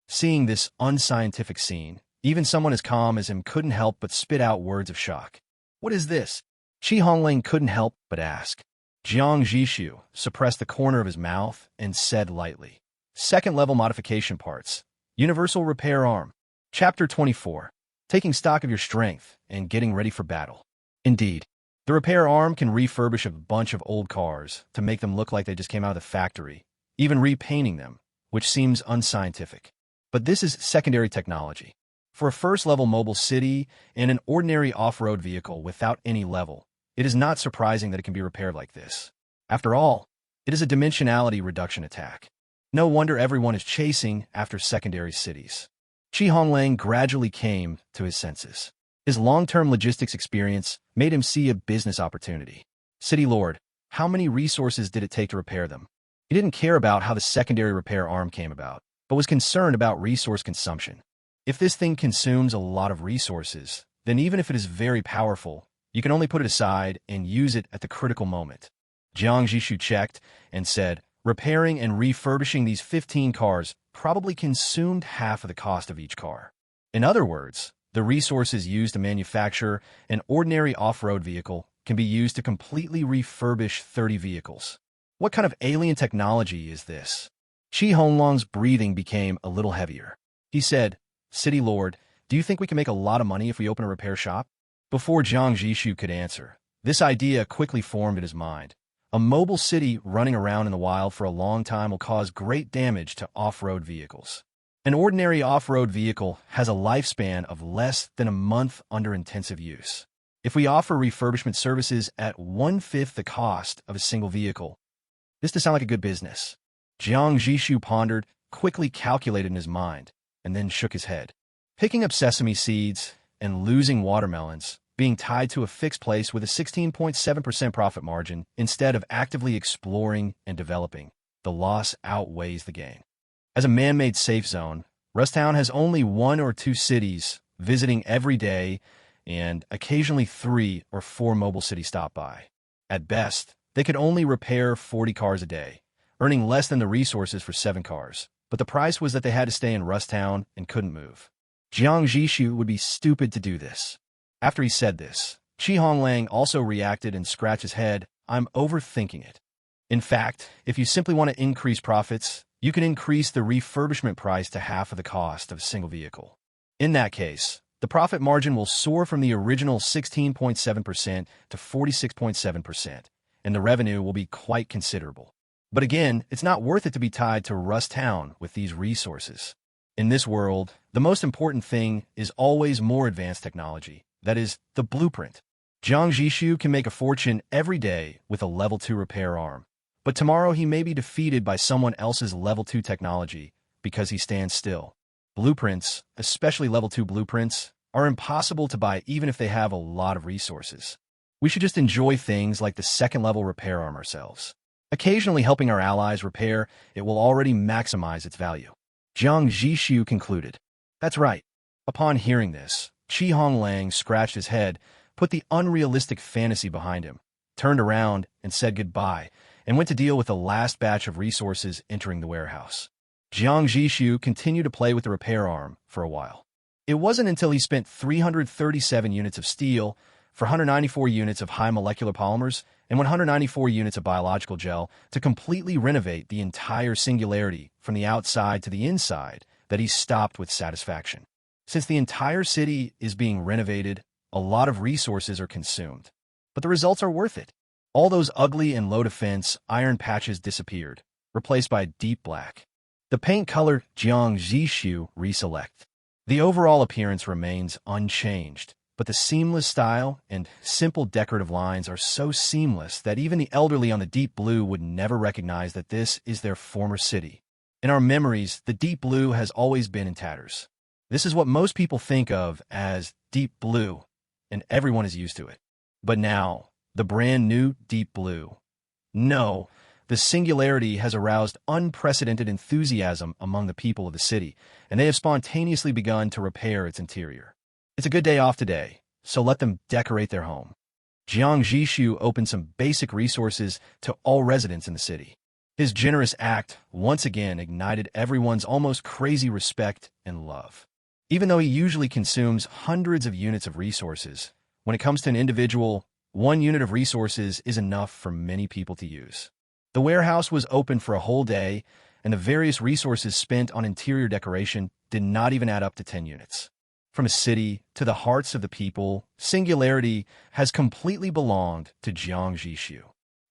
Seeing this unscientific scene, even someone as calm as him couldn't help but spit out words of shock. What is this? Honglang couldn't help but ask. Jiang Zhixu suppressed the corner of his mouth and said lightly, Second-level modification parts. Universal repair arm. Chapter 24. Taking stock of your strength and getting ready for battle. Indeed, the repair arm can refurbish a bunch of old cars to make them look like they just came out of the factory, even repainting them, which seems unscientific. But this is secondary technology. For a first-level mobile city and an ordinary off-road vehicle without any level, it is not surprising that it can be repaired like this. After all, it is a dimensionality reduction attack. No wonder everyone is chasing after secondary cities. Honglang gradually came to his senses. His long-term logistics experience made him see a business opportunity. City Lord, how many resources did it take to repair them? He didn't care about how the secondary repair arm came about, but was concerned about resource consumption. If this thing consumes a lot of resources, then even if it is very powerful, you can only put it aside and use it at the critical moment. Jiang Zhixu checked and said, repairing and refurbishing these 15 cars probably consumed half of the cost of each car. In other words, the resources used to manufacture an ordinary off-road vehicle can be used to completely refurbish 30 vehicles. What kind of alien technology is this? Honglang's breathing became a little heavier. He said, City Lord, do you think we can make a lot of money if we open a repair shop? Before Jiang Zhixu could answer, this idea quickly formed in his mind. A mobile city running around in the wild for a long time will cause great damage to off-road vehicles. An ordinary off-road vehicle has a lifespan of less than a month under intensive use. If we offer refurbishment services at 1/5 the cost of a single vehicle, this does sound like a good business. Jiang Zhixu pondered, quickly calculated in his mind, and then shook his head. Picking up sesame seeds and losing watermelons, being tied to a fixed place with a 16.7% profit margin instead of actively exploring and developing, the loss outweighs the gain. As a man-made safe zone, Rusttown has only 1 or 2 cities visiting every day and occasionally 3 or 4 mobile cities stop by. At best, they could only repair 40 cars a day, earning less than the resources for 7 cars, but the price was that they had to stay in Rusttown and couldn't move. Jiang Zhixu would be stupid to do this. After he said this, Honglang also reacted and scratched his head. I'm overthinking it. In fact, if you simply want to increase profits, you can increase the refurbishment price to half of the cost of a single vehicle. In that case, the profit margin will soar from the original 16.7% to 46.7%, and the revenue will be quite considerable. But again, it's not worth it to be tied to Rusttown with these resources. In this world, the most important thing is always more advanced technology. That is, the blueprint. Jiang Zhixu can make a fortune every day with a level 2 repair arm, but tomorrow he may be defeated by someone else's level 2 technology because he stands still. Blueprints, especially level 2 blueprints, are impossible to buy even if they have a lot of resources. We should just enjoy things like the second-level repair arm ourselves. Occasionally helping our allies repair, it will already maximize its value. Jiang Zhixu concluded. That's right. Upon hearing this, Honglang scratched his head, put the unrealistic fantasy behind him, turned around and said goodbye, and went to deal with the last batch of resources entering the warehouse. Jiang Zhixu continued to play with the repair arm for a while. It wasn't until he spent 337 units of steel for 194 units of high molecular polymers and 194 units of biological gel to completely renovate the entire singularity from the outside to the inside that he stopped with satisfaction. Since the entire city is being renovated, a lot of resources are consumed. But the results are worth it. All those ugly and low-defense iron patches disappeared, replaced by deep black. The paint color Jiang Zhixu reselect. The overall appearance remains unchanged, but the seamless style and simple decorative lines are so seamless that even the elderly on the deep blue would never recognize that this is their former city. In our memories, the deep blue has always been in tatters. This is what most people think of as deep blue, and everyone is used to it. But now, the brand new deep blue. No, the singularity has aroused unprecedented enthusiasm among the people of the city, and they have spontaneously begun to repair its interior. It's a good day off today, so let them decorate their home. Jiang Zhixu opened some basic resources to all residents in the city. His generous act once again ignited everyone's almost crazy respect and love. Even though he usually consumes hundreds of units of resources, when it comes to an individual, 1 unit of resources is enough for many people to use. The warehouse was open for a whole day, and the various resources spent on interior decoration did not even add up to 10 units. From a city to the hearts of the people, singularity has completely belonged to Jiang Zhixu.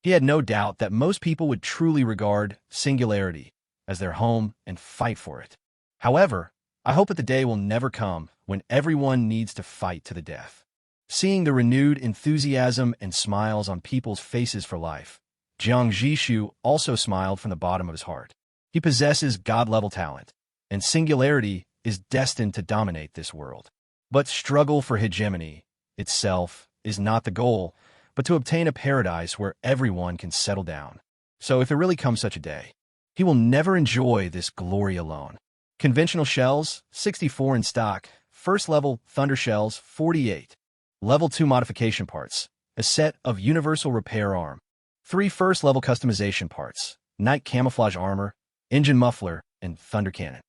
He had no doubt that most people would truly regard singularity as their home and fight for it. However, I hope that the day will never come when everyone needs to fight to the death. Seeing the renewed enthusiasm and smiles on people's faces for life, Jiang Zhixu also smiled from the bottom of his heart. He possesses God-level talent, and singularity is destined to dominate this world. But struggle for hegemony itself is not the goal, but to obtain a paradise where everyone can settle down. So if there really comes such a day, he will never enjoy this glory alone. Conventional shells, 64 in stock. First level thunder shells, 48. Level 2 modification parts, a set of universal repair arm. 3 first-level customization parts, night camouflage armor, engine muffler, and thunder cannon.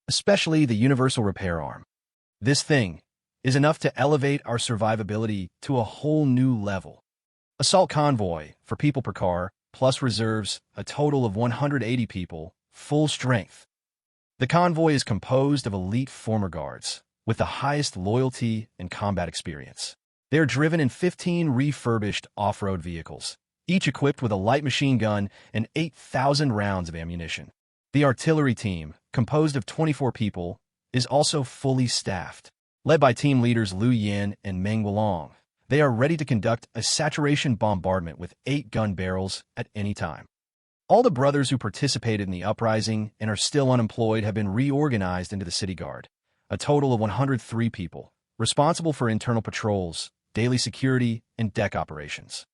Especially the universal repair arm. This thing is enough to elevate our survivability to a whole new level. Assault convoy, for people per car, plus reserves, a total of 180 people, full strength. The convoy is composed of elite former guards, with the highest loyalty and combat experience. They are driven in 15 refurbished off-road vehicles, each equipped with a light machine gun and 8,000 rounds of ammunition. The artillery team, composed of 24 people, is also fully staffed. Led by team leaders Liu Yin and Meng Wulong, they are ready to conduct a saturation bombardment with 8 gun barrels at any time. All the brothers who participated in the uprising and are still unemployed have been reorganized into the city guard, a total of 103 people, responsible for internal patrols, daily security, and deck operations.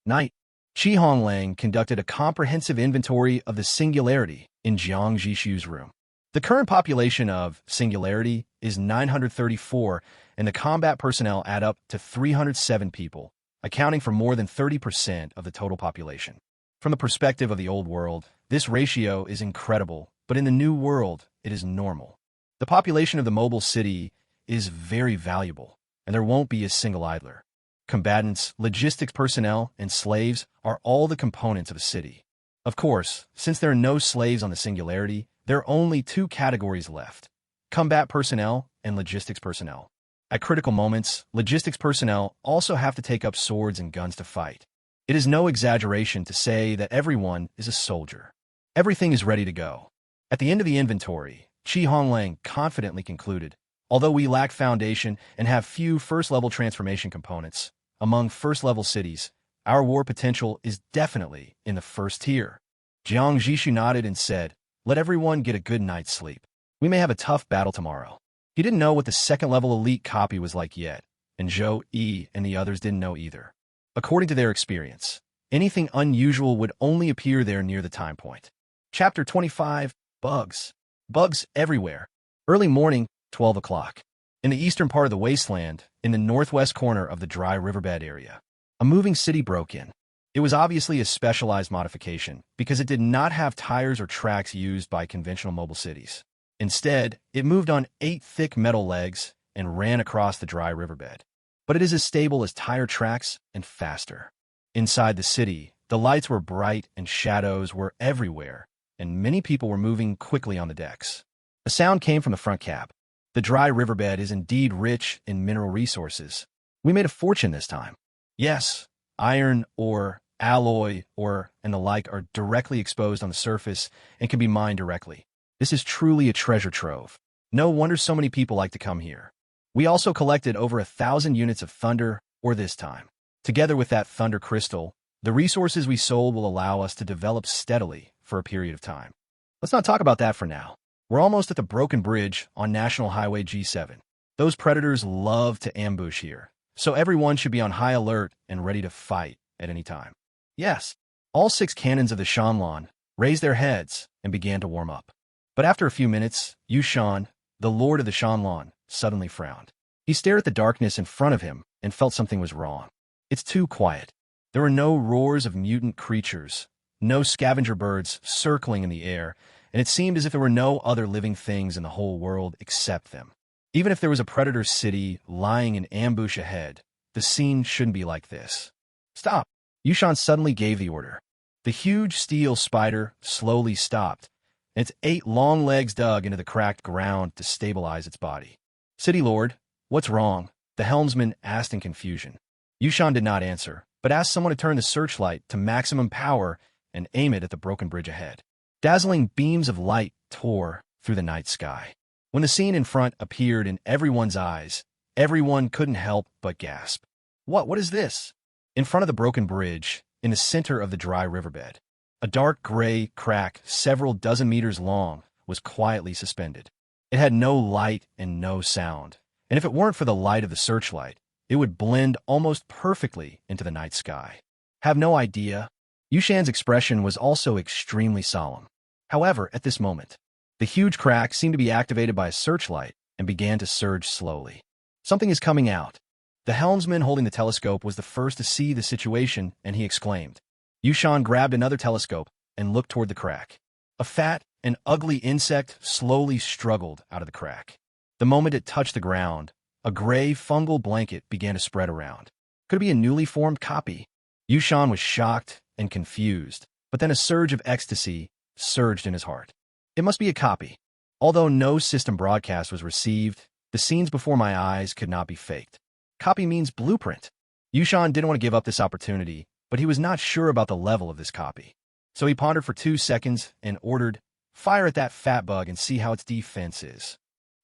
Night. Honglang conducted a comprehensive inventory of the singularity in Jiang Zhixu's room. The current population of singularity is 934, and the combat personnel add up to 307 people, accounting for more than 30% of the total population. From the perspective of the old world, this ratio is incredible, but in the new world, it is normal. The population of the mobile city is very valuable, and there won't be a single idler. Combatants, logistics personnel, and slaves are all the components of a city. Of course, since there are no slaves on the singularity, there are only 2 categories left: combat personnel and logistics personnel. At critical moments, logistics personnel also have to take up swords and guns to fight. It is no exaggeration to say that everyone is a soldier. Everything is ready to go. At the end of the inventory, Honglang confidently concluded, although we lack foundation and have few first-level transformation components, among first-level cities, our war potential is definitely in the first tier. Jiang Zhixu nodded and said, let everyone get a good night's sleep. We may have a tough battle tomorrow. He didn't know what the second-level elite copy was like yet, and Zhou Yi and the others didn't know either. According to their experience, anything unusual would only appear there near the time point. Chapter 25, Bugs. Bugs everywhere. Early morning, 12 o'clock. In the eastern part of the Wasteland, in the northwest corner of the dry riverbed area, a moving city broke in. It was obviously a specialized modification because it did not have tires or tracks used by conventional mobile cities. Instead, it moved on 8 thick metal legs and ran across the dry riverbed. But it is as stable as tire tracks and faster. Inside the city, the lights were bright and shadows were everywhere, and many people were moving quickly on the decks. A sound came from the front cab. The dry riverbed is indeed rich in mineral resources. We made a fortune this time. Yes, iron, ore, alloy, ore, and the like are directly exposed on the surface and can be mined directly. This is truly a treasure trove. No wonder so many people like to come here. We also collected over 1,000 units of thunder ore this time. Together with that thunder crystal, the resources we sold will allow us to develop steadily for a period of time. Let's not talk about that for now. We're almost at the broken bridge on National Highway G7. Those predators love to ambush here, so everyone should be on high alert and ready to fight at any time. Yes, all 6 cannons of the Honglang raised their heads and began to warm up. But after a few minutes, Yushan, the lord of the Honglang, suddenly frowned. He stared at the darkness in front of him and felt something was wrong. It's too quiet. There were no roars of mutant creatures, no scavenger birds circling in the air, and it seemed as if there were no other living things in the whole world except them. Even if there was a predator city lying in ambush ahead, the scene shouldn't be like this. Stop! Yushan suddenly gave the order. The huge steel spider slowly stopped, and its 8 long legs dug into the cracked ground to stabilize its body. City Lord, what's wrong? The helmsman asked in confusion. Yushan did not answer, but asked someone to turn the searchlight to maximum power and aim it at the broken bridge ahead. Dazzling beams of light tore through the night sky. When the scene in front appeared in everyone's eyes, everyone couldn't help but gasp. What is this? In front of the broken bridge, in the center of the dry riverbed, a dark gray crack several dozen meters long was quietly suspended. It had no light and no sound, and if it weren't for the light of the searchlight, it would blend almost perfectly into the night sky. Have no idea. Yushan's expression was also extremely solemn. However, at this moment, the huge crack seemed to be activated by a searchlight and began to surge slowly. Something is coming out. The helmsman holding the telescope was the first to see the situation, and he exclaimed. Yushan grabbed another telescope and looked toward the crack. A fat and ugly insect slowly struggled out of the crack. The moment it touched the ground, a gray fungal blanket began to spread around. Could it be a newly formed copy? Yushan was shocked and confused, but then a surge of ecstasy surged in his heart. It must be a copy. Although no system broadcast was received, the scenes before my eyes could not be faked. Copy means blueprint. Yushan didn't want to give up this opportunity, but he was not sure about the level of this copy. So he pondered for 2 seconds and ordered, "Fire at that fat bug and see how its defense is."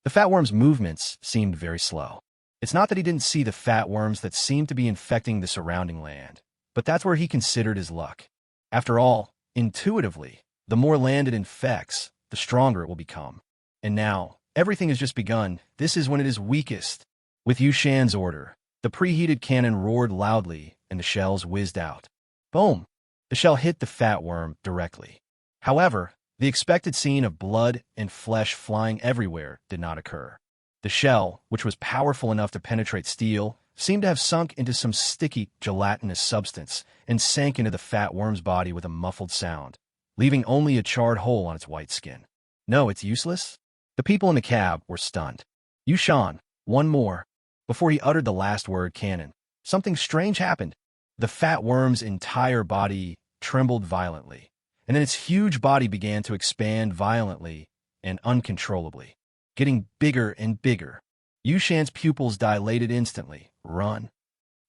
The fat worm's movements seemed very slow. It's not that he didn't see the fat worms that seemed to be infecting the surrounding land, but that's where he considered his luck. After all, intuitively, the more land it infects, the stronger it will become. And now, everything has just begun. This is when it is weakest. With Yushan's order, the preheated cannon roared loudly and the shells whizzed out. Boom! The shell hit the fat worm directly. However, the expected scene of blood and flesh flying everywhere did not occur. The shell, which was powerful enough to penetrate steel, seemed to have sunk into some sticky, gelatinous substance and sank into the fat worm's body with a muffled sound, leaving only a charred hole on its white skin. No, it's useless? The people in the cab were stunned. Yushan, one more. Before he uttered the last word, cannon, something strange happened. The fat worm's entire body trembled violently, and then its huge body began to expand violently and uncontrollably, getting bigger and bigger. Yushan's pupils dilated instantly. Run.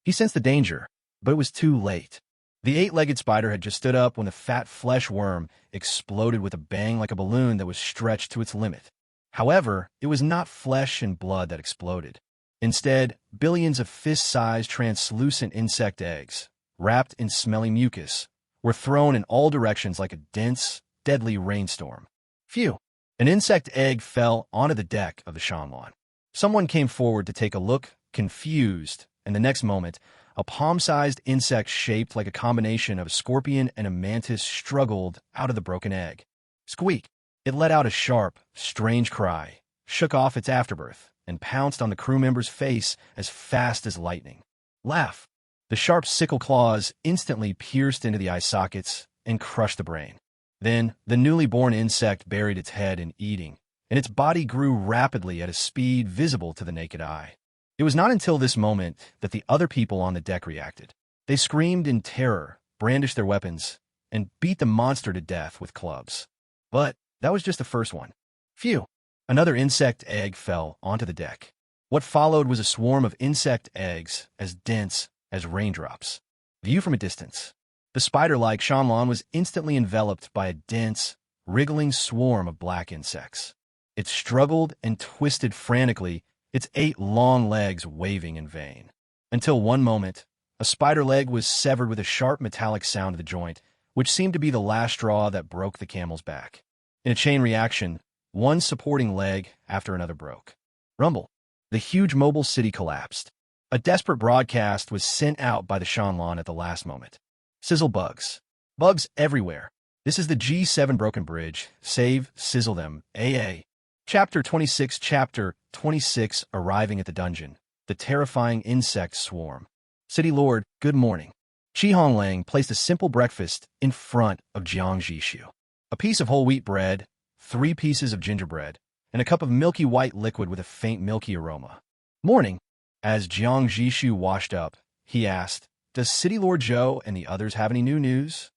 He sensed the danger, but it was too late. The 8-legged spider had just stood up when the fat flesh worm exploded with a bang like a balloon that was stretched to its limit. However, it was not flesh and blood that exploded. Instead, billions of fist-sized translucent insect eggs, wrapped in smelly mucus, were thrown in all directions like a dense, deadly rainstorm. Phew! An insect egg fell onto the deck of the Honglang. Someone came forward to take a look, confused, and the next moment, a palm-sized insect shaped like a combination of a scorpion and a mantis struggled out of the broken egg. Squeak! It let out a sharp, strange cry, shook off its afterbirth, and pounced on the crew member's face as fast as lightning. Laugh! The sharp sickle claws instantly pierced into the eye sockets and crushed the brain. Then, the newly born insect buried its head in eating, and its body grew rapidly at a speed visible to the naked eye. It was not until this moment that the other people on the deck reacted. They screamed in terror, brandished their weapons, and beat the monster to death with clubs. But that was just the first one. Phew! Another insect egg fell onto the deck. What followed was a swarm of insect eggs as dense as raindrops. View from a distance. The spider-like Honglang was instantly enveloped by a dense, wriggling swarm of black insects. It struggled and twisted frantically, its 8 long legs waving in vain. Until one moment, a spider leg was severed with a sharp metallic sound at the joint, which seemed to be the last straw that broke the camel's back. In a chain reaction, one supporting leg after another broke. Rumble. The huge mobile city collapsed. A desperate broadcast was sent out by the Honglang at the last moment. Sizzle bugs. Bugs everywhere. This is the G7 broken bridge. Save, sizzle them. AA. Chapter 26. Chapter 26. Arriving at the dungeon. The terrifying insect swarm. City Lord, good morning. Honglang placed a simple breakfast in front of Jiang Zhixu. A piece of whole wheat bread, 3 pieces of gingerbread, and a cup of milky white liquid with a faint milky aroma. Morning. As Jiang Zhixu washed up, he asked, "Does City Lord Zhou and the others have any new news?"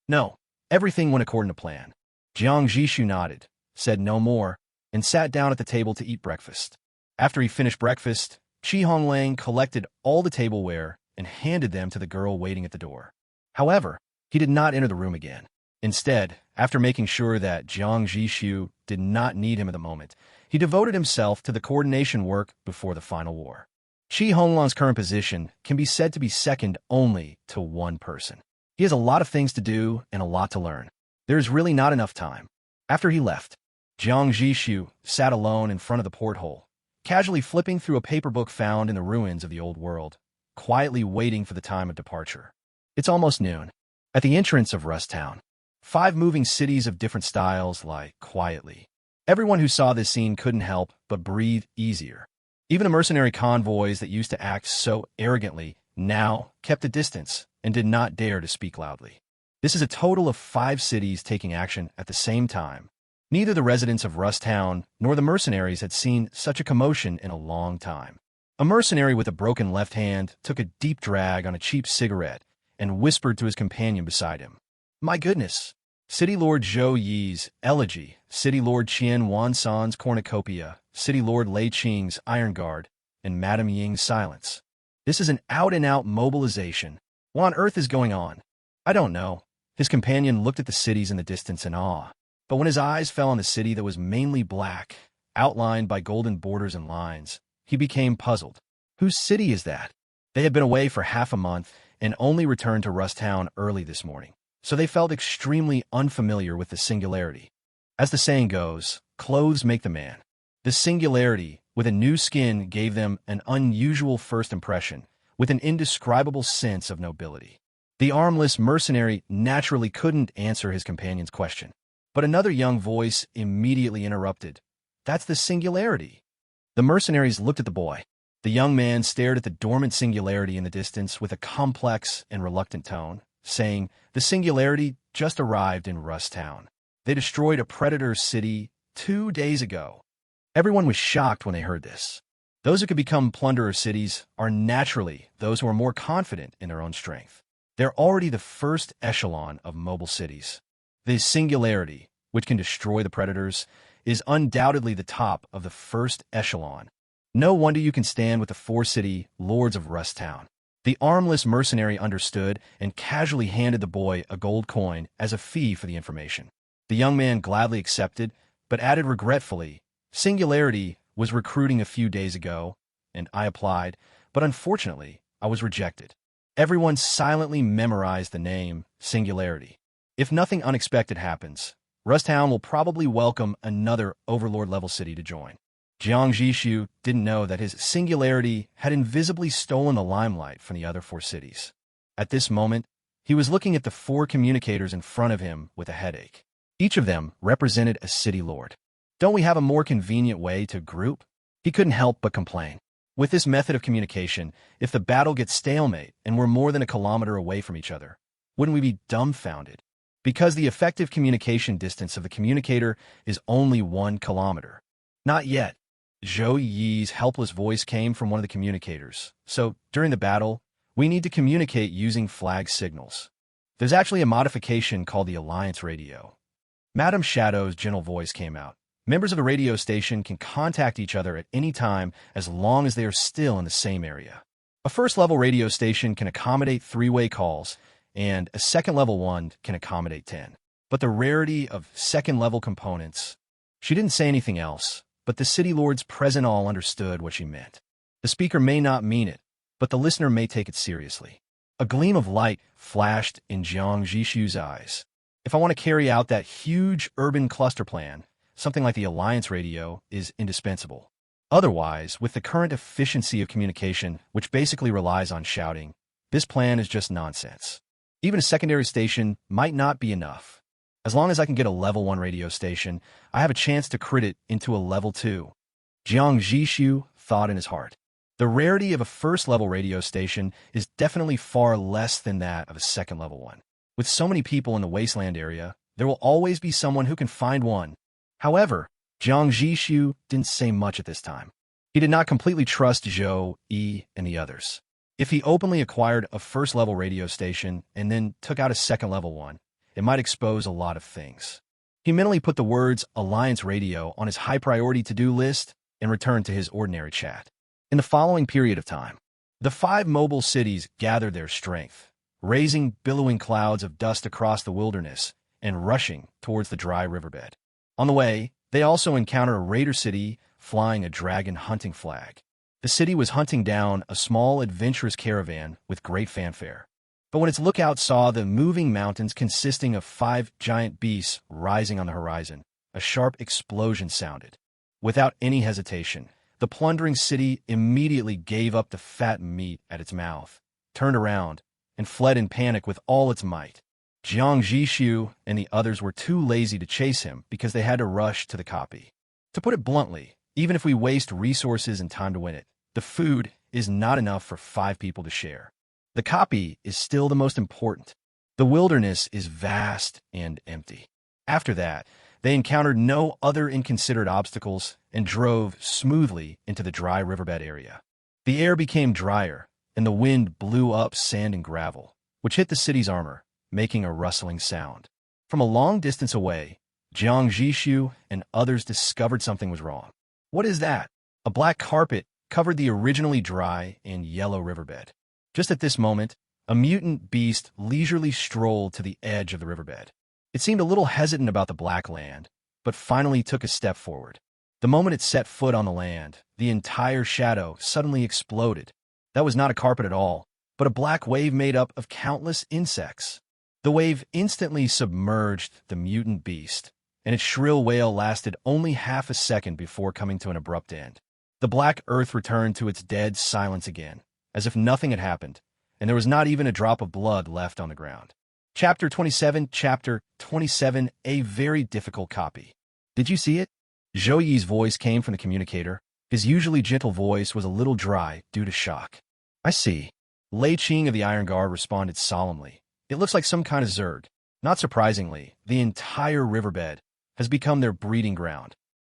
"No. Everything went according to plan." Jiang Zhixu nodded, said no more, and sat down at the table to eat breakfast. After he finished breakfast, Honglang collected all the tableware and handed them to the girl waiting at the door. However, he did not enter the room again. Instead, after making sure that Jiang Zhixu did not need him at the moment, he devoted himself to the coordination work before the final war. Honglang's current position can be said to be second only to one person. He has a lot of things to do and a lot to learn. There is really not enough time. After he left, Jiang Zhixu sat alone in front of the porthole, casually flipping through a paper book found in the ruins of the old world, quietly waiting for the time of departure. It's almost noon. At the entrance of Rusttown, 5 moving cities of different styles lie quietly. Everyone who saw this scene couldn't help but breathe easier. Even the mercenary convoys that used to act so arrogantly now kept a distance and did not dare to speak loudly. This is a total of 5 cities taking action at the same time. Neither the residents of Rusttown nor the mercenaries had seen such a commotion in a long time. A mercenary with a broken left hand took a deep drag on a cheap cigarette and whispered to his companion beside him, "My goodness! City Lord Zhou Yi's elegy, City Lord Qian Wansan's cornucopia, City Lord Lei Qing's iron guard, and Madame Ying's silence. This is an out-and-out mobilization. What on earth is going on?" "I don't know." His companion looked at the cities in the distance in awe. But when his eyes fell on the city that was mainly black, outlined by golden borders and lines, he became puzzled. Whose city is that? They had been away for half a month and only returned to Rusttown early this morning, so they felt extremely unfamiliar with the singularity. As the saying goes, clothes make the man. The singularity, with a new skin, gave them an unusual first impression, with an indescribable sense of nobility. The armless mercenary naturally couldn't answer his companion's question. But another young voice immediately interrupted. "That's the singularity." The mercenaries looked at the boy. The young man stared at the dormant singularity in the distance with a complex and reluctant tone, saying, "The singularity just arrived in Rusttown. They destroyed a predator city 2 days ago." Everyone was shocked when they heard this. Those who could become plunderer cities are naturally those who are more confident in their own strength. They're already the first echelon of mobile cities. The singularity, which can destroy the predators, is undoubtedly the top of the first echelon. No wonder you can stand with the 4 city lords of Rusttown. The armless mercenary understood and casually handed the boy a gold coin as a fee for the information. The young man gladly accepted, but added regretfully, "Singularity was recruiting a few days ago, and I applied, but unfortunately, I was rejected." Everyone silently memorized the name Singularity. If nothing unexpected happens, Rusttown will probably welcome another Overlord-level city to join. Jiang Zhixu didn't know that his singularity had invisibly stolen the limelight from the other 4 cities. At this moment, he was looking at the 4 communicators in front of him with a headache. Each of them represented a city lord. Don't we have a more convenient way to group? He couldn't help but complain. With this method of communication, if the battle gets stalemate and we're more than a kilometer away from each other, wouldn't we be dumbfounded? Because the effective communication distance of the communicator is only 1 kilometer. Not yet. Zhou Yi's helpless voice came from one of the communicators. So, during the battle, we need to communicate using flag signals. There's actually a modification called the Alliance Radio. Madame Shadow's gentle voice came out. Members of a radio station can contact each other at any time as long as they are still in the same area. A first-level radio station can accommodate 3-way calls, and a second-level one can accommodate 10. But the rarity of second-level components... She didn't say anything else, but the city lords present all understood what she meant. The speaker may not mean it, but the listener may take it seriously. A gleam of light flashed in Jiang Zhixu's eyes. If I want to carry out that huge urban cluster plan, something like the Alliance Radio is indispensable. Otherwise, with the current efficiency of communication, which basically relies on shouting, this plan is just nonsense. Even a secondary station might not be enough. As long as I can get a level 1 radio station, I have a chance to crit it into a level 2. Jiang Zhixu thought in his heart. The rarity of a first-level radio station is definitely far less than that of a second-level one. With so many people in the Wasteland area, there will always be someone who can find one. However, Jiang Zhixu didn't say much at this time. He did not completely trust Zhou Yi and the others. If he openly acquired a first-level radio station and then took out a second-level one, it might expose a lot of things. He mentally put the words Alliance Radio on his high-priority to-do list and returned to his ordinary chat. In the following period of time, the 5 mobile cities gathered their strength, raising billowing clouds of dust across the wilderness and rushing towards the dry riverbed. On the way, they also encountered a raider city flying a dragon hunting flag. The city was hunting down a small adventurous caravan with great fanfare. But when its lookout saw the moving mountains consisting of 5 giant beasts rising on the horizon, a sharp explosion sounded. Without any hesitation, the plundering city immediately gave up the fat meat at its mouth, turned around, and fled in panic with all its might. Jiang Zhixu and the others were too lazy to chase him because they had to rush to the copy. To put it bluntly, even if we waste resources and time to win it, the food is not enough for 5 people to share. The copy is still the most important. The wilderness is vast and empty. After that, they encountered no other inconsiderate obstacles and drove smoothly into the dry riverbed area. The air became drier, and the wind blew up sand and gravel, which hit the city's armor, making a rustling sound. From a long distance away, Jiang Zhixu and others discovered something was wrong. What is that? A black carpet covered the originally dry and yellow riverbed. Just at this moment, a mutant beast leisurely strolled to the edge of the riverbed. It seemed a little hesitant about the black land, but finally took a step forward. The moment it set foot on the land, the entire shadow suddenly exploded. That was not a carpet at all, but a black wave made up of countless insects. The wave instantly submerged the mutant beast, and its shrill wail lasted only half a second before coming to an abrupt end. The black earth returned to its dead silence again, as if nothing had happened, and there was not even a drop of blood left on the ground. Chapter 27, a very difficult copy. Did you see it? Zhou Yi's voice came from the communicator. His usually gentle voice was a little dry due to shock. I see. Lei Qing of the Iron Guard responded solemnly. It looks like some kind of Zerg. Not surprisingly, the entire riverbed has become their breeding ground.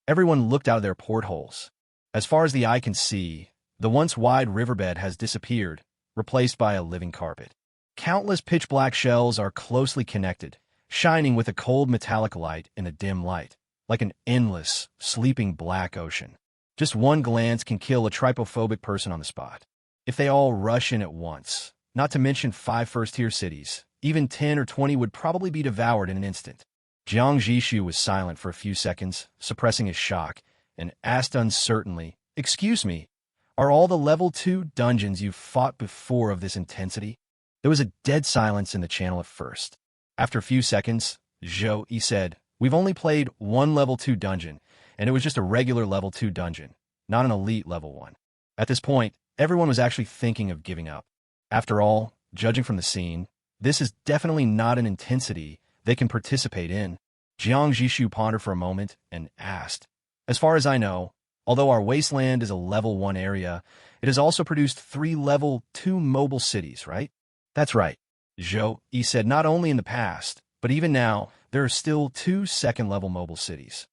Everyone looked out of their portholes. As far as the eye can see, the once wide riverbed has disappeared, replaced by a living carpet. Countless pitch-black shells are closely connected, shining with a cold metallic light in a dim light, like an endless, sleeping black ocean. Just one glance can kill a trypophobic person on the spot. If they all rush in at once, not to mention 5 first-tier cities, even 10 or 20 would probably be devoured in an instant. Jiang Zhixu was silent for a few seconds, suppressing his shock, and asked uncertainly, "Excuse me, are all the level 2 dungeons you've fought before of this intensity?" There was a dead silence in the channel at first. After a few seconds, Zhou Yi said, "We've only played 1 level 2 dungeon, and it was just a regular level 2 dungeon, not an elite level 1. At this point, everyone was actually thinking of giving up. After all, judging from the scene, this is definitely not an intensity they can participate in. Jiang Zhixu pondered for a moment and asked, "As far as I know, although our Wasteland is a level 1 area, it has also produced 3 level 2 mobile cities, right?" "That's right," Zhou Yi said. "Not only in the past, but even now, there are still 2 second-level mobile cities."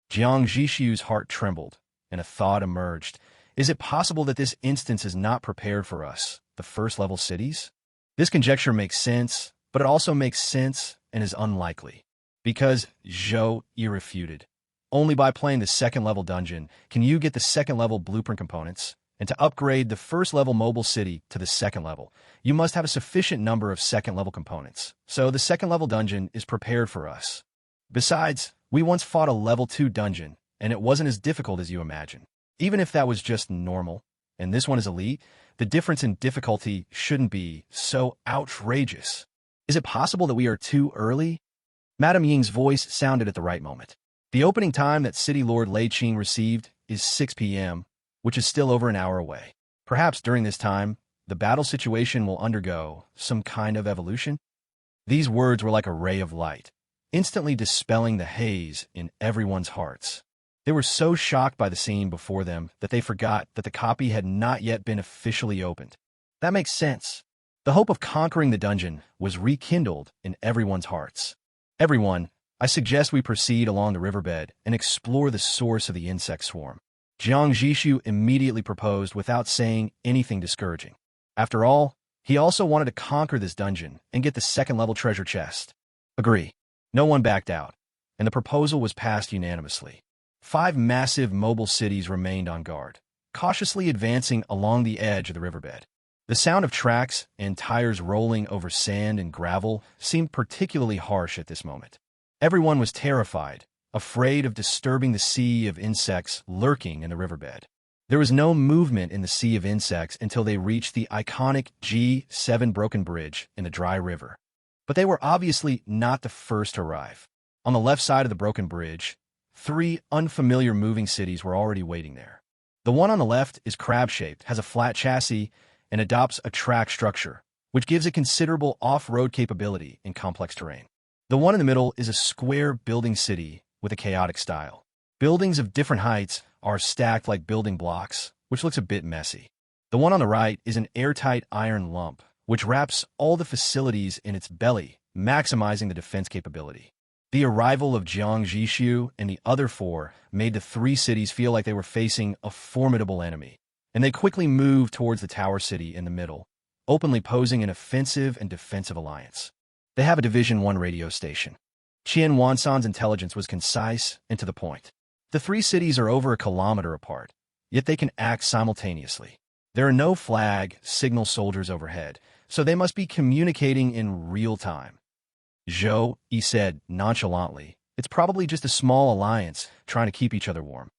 Jiang Zhixu's heart trembled, and a thought emerged. Is it possible that this instance is not prepared for us, the first-level cities? This conjecture makes sense, but it also makes sense and is unlikely. Because, Zhou Yi refuted, only by playing the second-level dungeon can you get the second-level blueprint components, and to upgrade the first-level mobile city to the second level, you must have a sufficient number of second-level components. So the second-level dungeon is prepared for us. Besides, we once fought a level 2 dungeon, and it wasn't as difficult as you imagine. Even if that was just normal, and this one is elite, the difference in difficulty shouldn't be so outrageous. Is it possible that we are too early? Madame Ying's voice sounded at the right moment. The opening time that City Lord Lei Qing received is 6 p.m., which is still over an hour away. Perhaps during this time, the battle situation will undergo some kind of evolution? These words were like a ray of light, instantly dispelling the haze in everyone's hearts. They were so shocked by the scene before them that they forgot that the copy had not yet been officially opened. That makes sense. The hope of conquering the dungeon was rekindled in everyone's hearts. "Everyone, I suggest we proceed along the riverbed and explore the source of the insect swarm," Jiang Zhixu immediately proposed without saying anything discouraging. After all, he also wanted to conquer this dungeon and get the second-level treasure chest. Agree. No one backed out, and the proposal was passed unanimously. 5 massive mobile cities remained on guard, cautiously advancing along the edge of the riverbed. The sound of tracks and tires rolling over sand and gravel seemed particularly harsh at this moment. Everyone was terrified, afraid of disturbing the sea of insects lurking in the riverbed. There was no movement in the sea of insects until they reached the iconic G7 broken bridge in the dry river. But they were obviously not the first to arrive. On the left side of the broken bridge, 3 unfamiliar moving cities were already waiting there. The one on the left is crab-shaped, has a flat chassis, and adopts a track structure, which gives it considerable off-road capability in complex terrain. The one in the middle is a square building city with a chaotic style. Buildings of different heights are stacked like building blocks, which looks a bit messy. The one on the right is an airtight iron lump, which wraps all the facilities in its belly, maximizing the defense capability. The arrival of Jiang Zhixu and the other 4 made the 3 cities feel like they were facing a formidable enemy, and they quickly moved towards the tower city in the middle, openly posing an offensive and defensive alliance. They have a Division 1 radio station. Qian Wansan's intelligence was concise and to the point. The 3 cities are over a kilometer apart, yet they can act simultaneously. There are no flag, signal soldiers overhead, so they must be communicating in real time. Zhou Yi said nonchalantly, "It's probably just a small alliance trying to keep each other warm."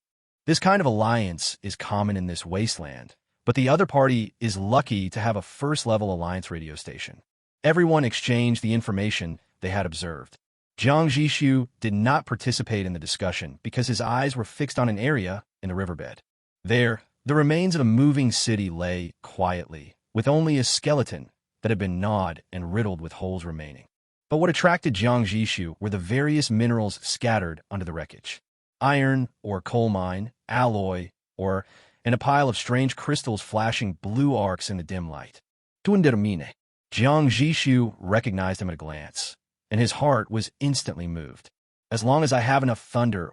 This kind of alliance is common in this wasteland, but the other party is lucky to have a first-level alliance radio station. Everyone exchanged the information they had observed. Jiang Zhixu did not participate in the discussion because his eyes were fixed on an area in the riverbed. There, the remains of a moving city lay quietly, with only a skeleton that had been gnawed and riddled with holes remaining. But what attracted Jiang Zhixu were the various minerals scattered under the wreckage. Iron or coal mine, alloy, and a pile of strange crystals flashing blue arcs in the dim light. Tuanderamine. Jiang Zhixu recognized him at a glance, and his heart was instantly moved. As long as I have enough thunder,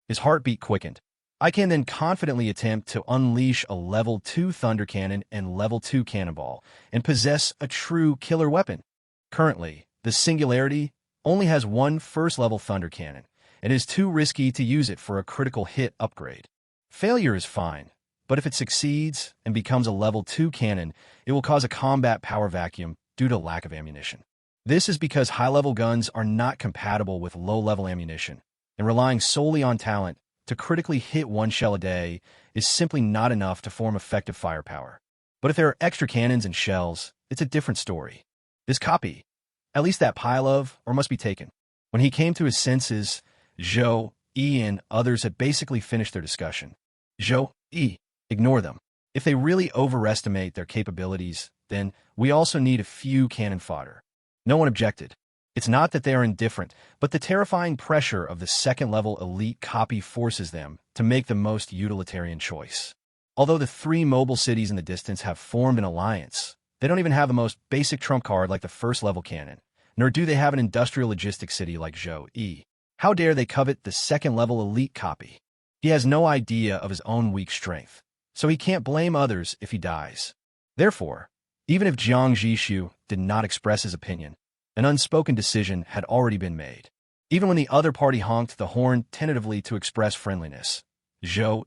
his heartbeat quickened, I can then confidently attempt to unleash a level 2 thunder cannon and level 2 cannonball and possess a true killer weapon. Currently, the singularity only has 1 first-level thunder cannon, and is too risky to use it for a critical hit upgrade. Failure is fine, but if it succeeds and becomes a level 2 cannon, it will cause a combat power vacuum due to lack of ammunition. This is because high-level guns are not compatible with low-level ammunition, and relying solely on talent to critically hit 1 shell a day is simply not enough to form effective firepower. But if there are extra cannons and shells, it's a different story. This copy, at least that pile of, must be taken. When he came to his senses, Zhou Yi and others had basically finished their discussion. Zhou Yi, ignore them. If they really overestimate their capabilities, then we also need a few cannon fodder. No one objected. It's not that they are indifferent, but the terrifying pressure of the second-level elite copy forces them to make the most utilitarian choice. Although the three mobile cities in the distance have formed an alliance, they don't even have the most basic trump card like the first-level cannon, nor do they have an industrial logistics city like Zhou. How dare they covet the second-level elite copy? He has no idea of his own weak strength, so he can't blame others if he dies. Therefore, even if Jiang Zhixu did not express his opinion, an unspoken decision had already been made. Even when the other party honked the horn tentatively to express friendliness, Zhou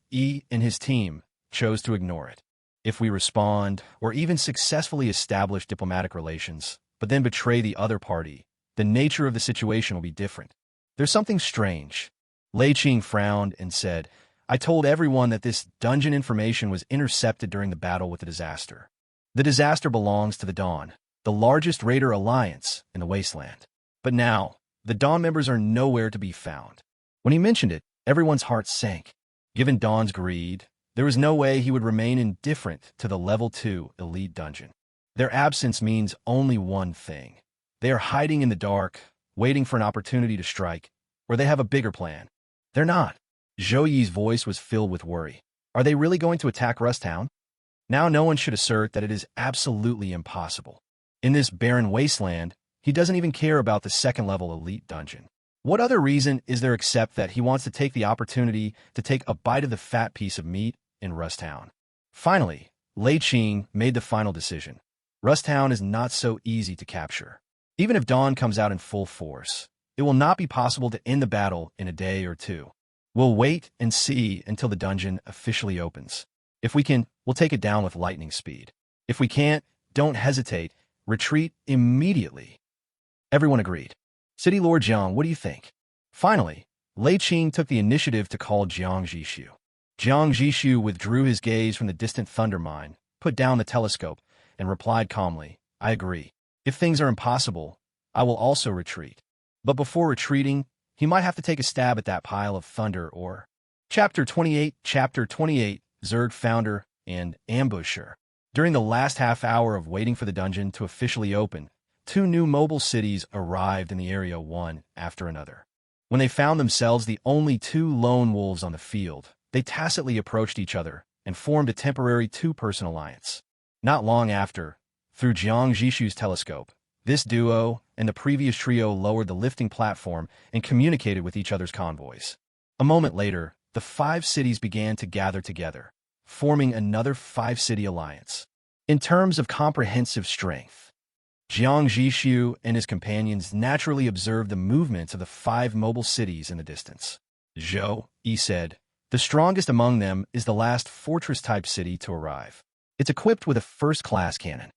and his team chose to ignore it. If we respond, or even successfully establish diplomatic relations, but then betray the other party, the nature of the situation will be different. There's something strange. Lei Qing frowned and said, I told everyone that this dungeon information was intercepted during the battle with the disaster. The disaster belongs to the Dawn, the largest raider alliance in the Wasteland. But now, the Dawn members are nowhere to be found. When he mentioned it, everyone's heart sank. Given Dawn's greed, there was no way he would remain indifferent to the Level 2 elite dungeon. Their absence means only one thing. They are hiding in the dark, waiting for an opportunity to strike, or they have a bigger plan. They're not. Zhou Yi's voice was filled with worry. Are they really going to attack Rusttown? Now no one should assert that it is absolutely impossible. In this barren wasteland, he doesn't even care about the second-level elite dungeon. What other reason is there except that he wants to take the opportunity to take a bite of the fat piece of meat in Rusttown? Finally, Lei Qing made the final decision. Rusttown is not so easy to capture. Even if Dawn comes out in full force, it will not be possible to end the battle in a day or two. We'll wait and see until the dungeon officially opens. If we can, we'll take it down with lightning speed. If we can't, don't hesitate. Retreat immediately. Everyone agreed. City Lord Jiang, what do you think? Finally, Lei Qing took the initiative to call Jiang Zhixu. Jiang Zhixu withdrew his gaze from the distant thunder mine, put down the telescope, and replied calmly, I agree. If things are impossible, I will also retreat. But before retreating, he might have to take a stab at that pile of thunder or... Chapter 28, Zerg Founder and Ambusher. During the last half hour of waiting for the dungeon to officially open, 2 new mobile cities arrived in the area one after another. When they found themselves the only 2 lone wolves on the field, they tacitly approached each other and formed a temporary 2-person alliance. Not long after, through Jiang Zhixu's telescope, this duo and the previous trio lowered the lifting platform and communicated with each other's convoys. A moment later, the 5 cities began to gather together, forming another 5-city alliance. In terms of comprehensive strength, Jiang Zhixu and his companions naturally observed the movements of the 5 mobile cities in the distance. Zhou said, the strongest among them is the last fortress-type city to arrive. It's equipped with a first-class cannon.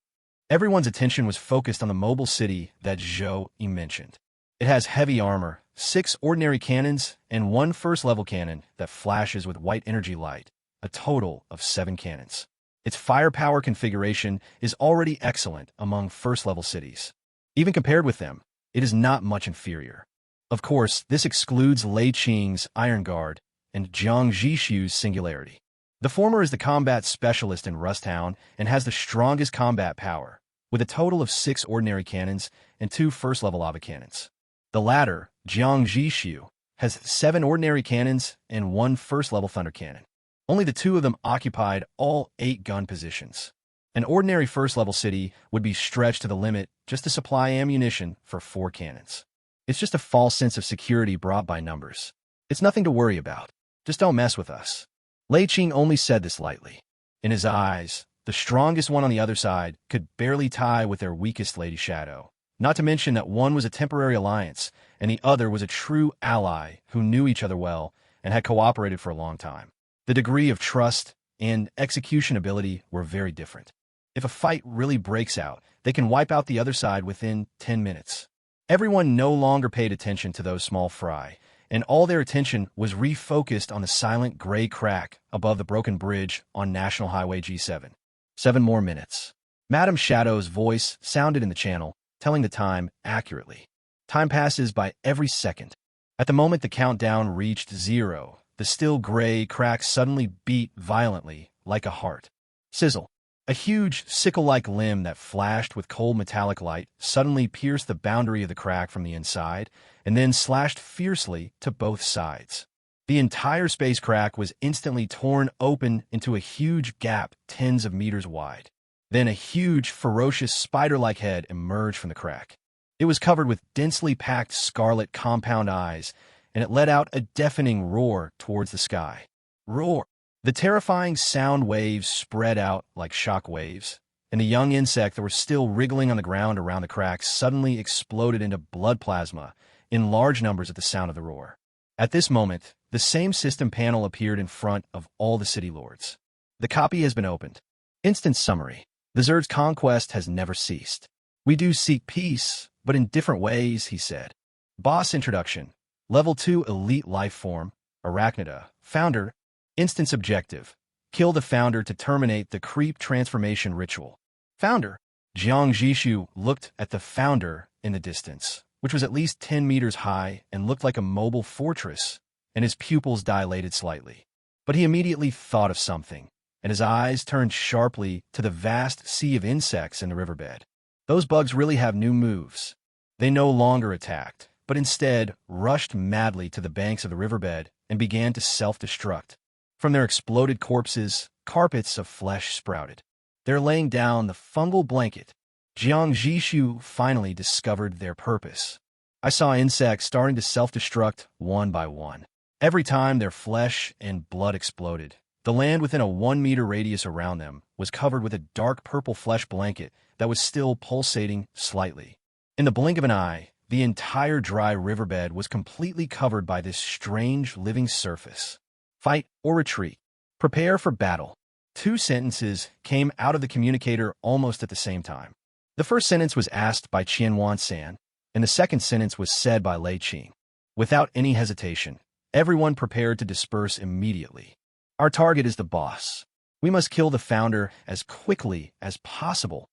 Everyone's attention was focused on the mobile city that Zhou mentioned. It has heavy armor, 6 ordinary cannons, and 1 first-level cannon that flashes with white energy light, a total of 7 cannons. Its firepower configuration is already excellent among first-level cities. Even compared with them, it is not much inferior. Of course, this excludes Lei Qing's Iron Guard and Jiang Zhixu's Singularity. The former is the combat specialist in Rusttown and has the strongest combat power, with a total of 6 ordinary cannons and 2 first-level lava cannons. The latter, Jiang Zhixu, has 7 ordinary cannons and 1 first-level thunder cannon. Only the 2 of them occupied all 8 gun positions. An ordinary first-level city would be stretched to the limit just to supply ammunition for 4 cannons. It's just a false sense of security brought by numbers. It's nothing to worry about. Just don't mess with us. Lei Qing only said this lightly. In his eyes, the strongest one on the other side could barely tie with their weakest Lady Shadow. Not to mention that one was a temporary alliance, and the other was a true ally who knew each other well and had cooperated for a long time. The degree of trust and execution ability were very different. If a fight really breaks out, they can wipe out the other side within 10 minutes. Everyone no longer paid attention to those small fry, and all their attention was refocused on the silent gray crack above the broken bridge on National Highway G7. 7 more minutes. Madame Shadow's voice sounded in the channel, telling the time accurately. Time passes by every second. At the moment the countdown reached 0, the still gray crack suddenly beat violently, like a heart. Sizzle. A huge, sickle-like limb that flashed with cold metallic light suddenly pierced the boundary of the crack from the inside, and then slashed fiercely to both sides. The entire space crack was instantly torn open into a huge gap tens of meters wide. Then a huge, ferocious spider-like head emerged from the crack. It was covered with densely packed scarlet compound eyes, and it let out a deafening roar towards the sky. Roar! The terrifying sound waves spread out like shock waves, and the young insect that were still wriggling on the ground around the cracks suddenly exploded into blood plasma in large numbers at the sound of the roar. At this moment, the same system panel appeared in front of all the city lords. The copy has been opened. Instant summary. The Zerg's conquest has never ceased. We do seek peace, but in different ways, he said. Boss introduction. Level 2 elite life form, Arachnida, founder. Instance objective. Kill the founder to terminate the creep transformation ritual. Founder. Jiang Zhixu looked at the founder in the distance, which was at least 10 meters high and looked like a mobile fortress, and his pupils dilated slightly. But he immediately thought of something, and his eyes turned sharply to the vast sea of insects in the riverbed. Those bugs really have new moves. They no longer attacked, but instead rushed madly to the banks of the riverbed and began to self-destruct. From their exploded corpses, carpets of flesh sprouted. They're laying down the fungal blanket. Jiang Zhixu finally discovered their purpose. I saw insects starting to self-destruct one by one. Every time their flesh and blood exploded, the land within a 1-meter radius around them was covered with a dark purple flesh blanket that was still pulsating slightly. In the blink of an eye, the entire dry riverbed was completely covered by this strange living surface. Fight or retreat. Prepare for battle. 2 sentences came out of the communicator almost at the same time. The first sentence was asked by Qianwan-san, and the second sentence was said by Lei Qing. Without any hesitation, everyone prepared to disperse immediately. Our target is the boss. We must kill the founder as quickly as possible.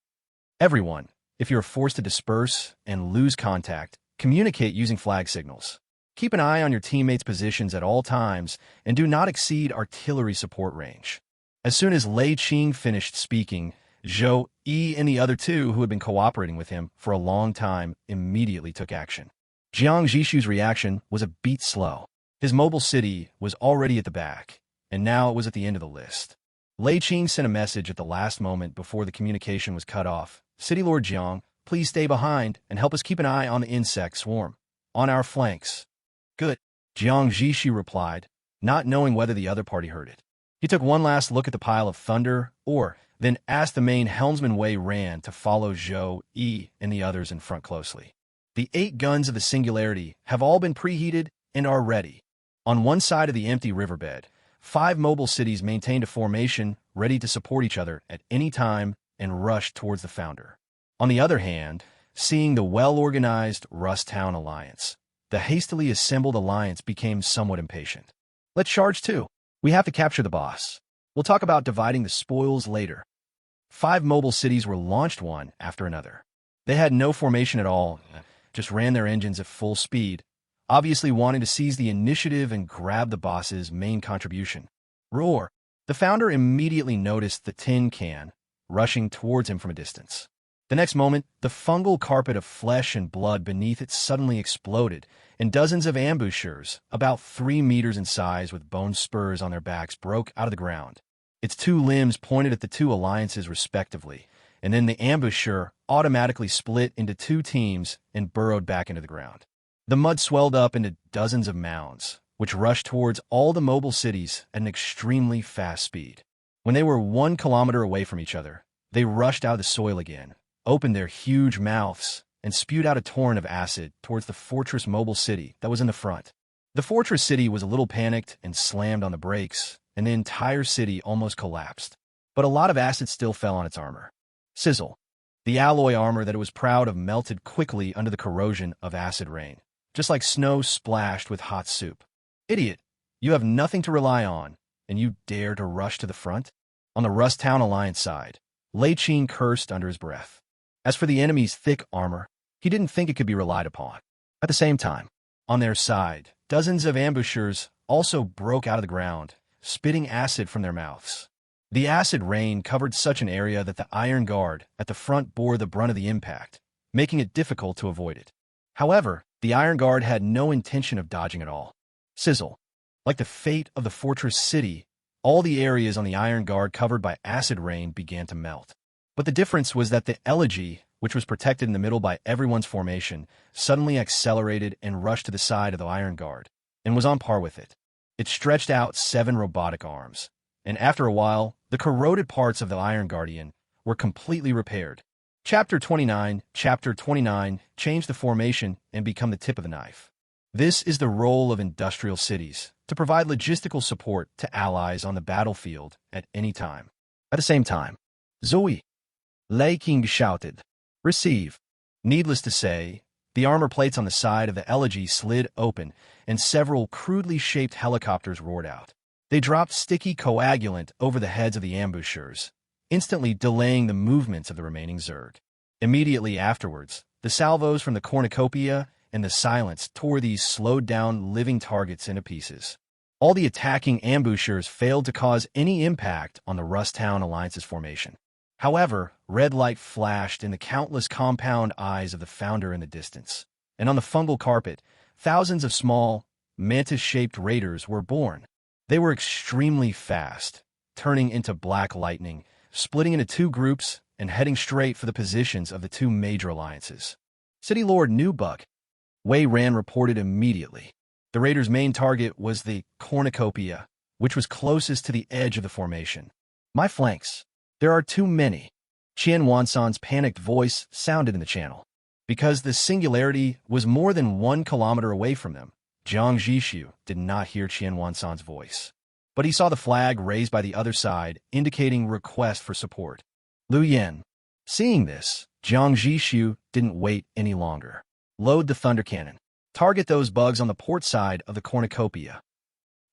Everyone, if you're forced to disperse and lose contact, communicate using flag signals. Keep an eye on your teammates' positions at all times and do not exceed artillery support range. As soon as Lei Qing finished speaking, Zhou Yi and the other 2 who had been cooperating with him for a long time immediately took action. Jiang Zhixu's reaction was a beat slow. His mobile city was already at the back, and now it was at the end of the list. Lei Qing sent a message at the last moment before the communication was cut off. City Lord Jiang, please stay behind and help us keep an eye on the insect swarm. On our flanks. Good. Jiang Zhixu replied, not knowing whether the other party heard it. He took one last look at the pile of thunder, then asked the main helmsman Wei Ran to follow Zhou Yi and the others in front closely. The 8 guns of the singularity have all been preheated and are ready. On one side of the empty riverbed, 5 mobile cities maintained a formation ready to support each other at any time and rush towards the founder. On the other hand, seeing the well-organized Rusttown alliance, the hastily assembled alliance became somewhat impatient. Let's charge too. We have to capture the boss. We'll talk about dividing the spoils later. 5 mobile cities were launched one after another. They had no formation at all, just ran their engines at full speed, obviously wanting to seize the initiative and grab the boss's main contribution. Roar! The founder immediately noticed the tin can, rushing towards him from a distance. The next moment, the fungal carpet of flesh and blood beneath it suddenly exploded, and dozens of ambushers, about 3 meters in size with bone spurs on their backs, broke out of the ground. Its 2 limbs pointed at the 2 alliances respectively, and then the ambusher automatically split into 2 teams and burrowed back into the ground. The mud swelled up into dozens of mounds, which rushed towards all the mobile cities at an extremely fast speed. When they were 1 kilometer away from each other, they rushed out of the soil again, opened their huge mouths, and spewed out a torrent of acid towards the fortress mobile city that was in the front. The fortress city was a little panicked and slammed on the brakes, and the entire city almost collapsed. But a lot of acid still fell on its armor. Sizzle. The alloy armor that it was proud of melted quickly under the corrosion of acid rain, just like snow splashed with hot soup. Idiot, you have nothing to rely on, and you dare to rush to the front? On the Rusttown Alliance side, Lei Qing cursed under his breath. As for the enemy's thick armor, he didn't think it could be relied upon. At the same time, on their side, dozens of ambushers also broke out of the ground, spitting acid from their mouths. The acid rain covered such an area that the Iron Guard at the front bore the brunt of the impact, making it difficult to avoid it. However, the Iron Guard had no intention of dodging at all. Sizzle. Like the fate of the fortress city, all the areas on the Iron Guard covered by acid rain began to melt. But the difference was that the elegy, which was protected in the middle by everyone's formation, suddenly accelerated and rushed to the side of the Iron Guard, and was on par with it. It stretched out 7 robotic arms, and after a while, the corroded parts of the Iron Guardian were completely repaired. Chapter 29, change the formation and become the tip of the knife. This is the role of industrial cities, to provide logistical support to allies on the battlefield at any time. At the same time, Zoe, Lei King shouted, "Receive." Needless to say, the armor plates on the side of the elegy slid open, and several crudely shaped helicopters roared out. They dropped sticky coagulant over the heads of the ambushers, instantly delaying the movements of the remaining Zerg. Immediately afterwards, the salvos from the cornucopia and the silence tore these slowed-down living targets into pieces. All the attacking ambushers failed to cause any impact on the Rusttown Alliance's formation. However, red light flashed in the countless compound eyes of the founder in the distance, and on the fungal carpet, thousands of small, mantis-shaped raiders were born. They were extremely fast, turning into black lightning, splitting into 2 groups, and heading straight for the positions of the 2 major alliances. City Lord Newbuck, Wei Ran reported immediately. The raiders' main target was the cornucopia, which was closest to the edge of the formation. "My flanks. There are too many." Qian Wansan's panicked voice sounded in the channel. Because the singularity was more than 1 kilometer away from them, Jiang Zhixu did not hear Qian Wansan's voice. But he saw the flag raised by the other side, indicating request for support. Lu Yan. Seeing this, Jiang Zhixu didn't wait any longer. "Load the thunder cannon. Target those bugs on the port side of the cornucopia."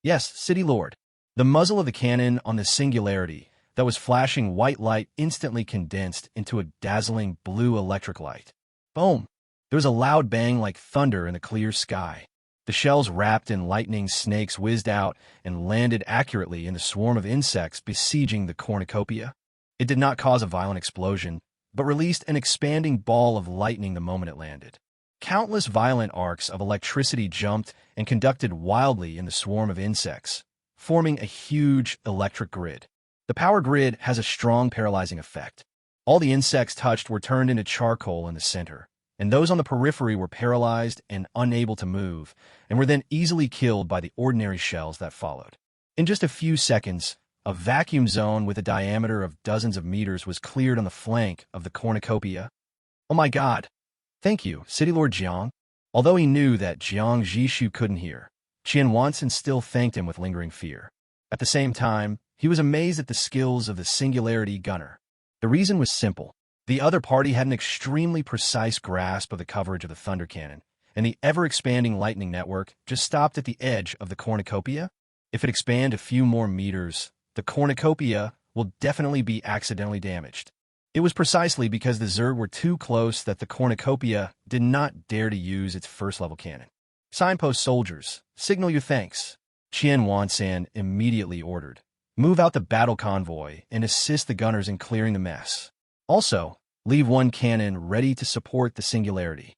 "Yes, City Lord." The muzzle of the cannon on the singularity that was flashing white light instantly condensed into a dazzling blue electric light. Boom! There was a loud bang like thunder in the clear sky. The shells wrapped in lightning snakes whizzed out and landed accurately in the swarm of insects besieging the cornucopia. It did not cause a violent explosion, but released an expanding ball of lightning the moment it landed. Countless violent arcs of electricity jumped and conducted wildly in the swarm of insects, forming a huge electric grid. The power grid has a strong paralyzing effect. All the insects touched were turned into charcoal in the center, and those on the periphery were paralyzed and unable to move, and were then easily killed by the ordinary shells that followed. In just a few seconds, a vacuum zone with a diameter of dozens of meters was cleared on the flank of the cornucopia. "Oh my God! Thank you, City Lord Jiang." Although he knew that Jiang Zhixu couldn't hear, Qian Wansan still thanked him with lingering fear. At the same time, he was amazed at the skills of the singularity gunner. The reason was simple. The other party had an extremely precise grasp of the coverage of the thunder cannon, and the ever-expanding lightning network just stopped at the edge of the cornucopia. If it expanded a few more meters, the cornucopia will definitely be accidentally damaged. It was precisely because the Zerg were too close that the cornucopia did not dare to use its first-level cannon. "Signpost soldiers, signal your thanks," Qian Wansan immediately ordered. "Move out the battle convoy and assist the gunners in clearing the mess. Also, leave 1 cannon ready to support the singularity."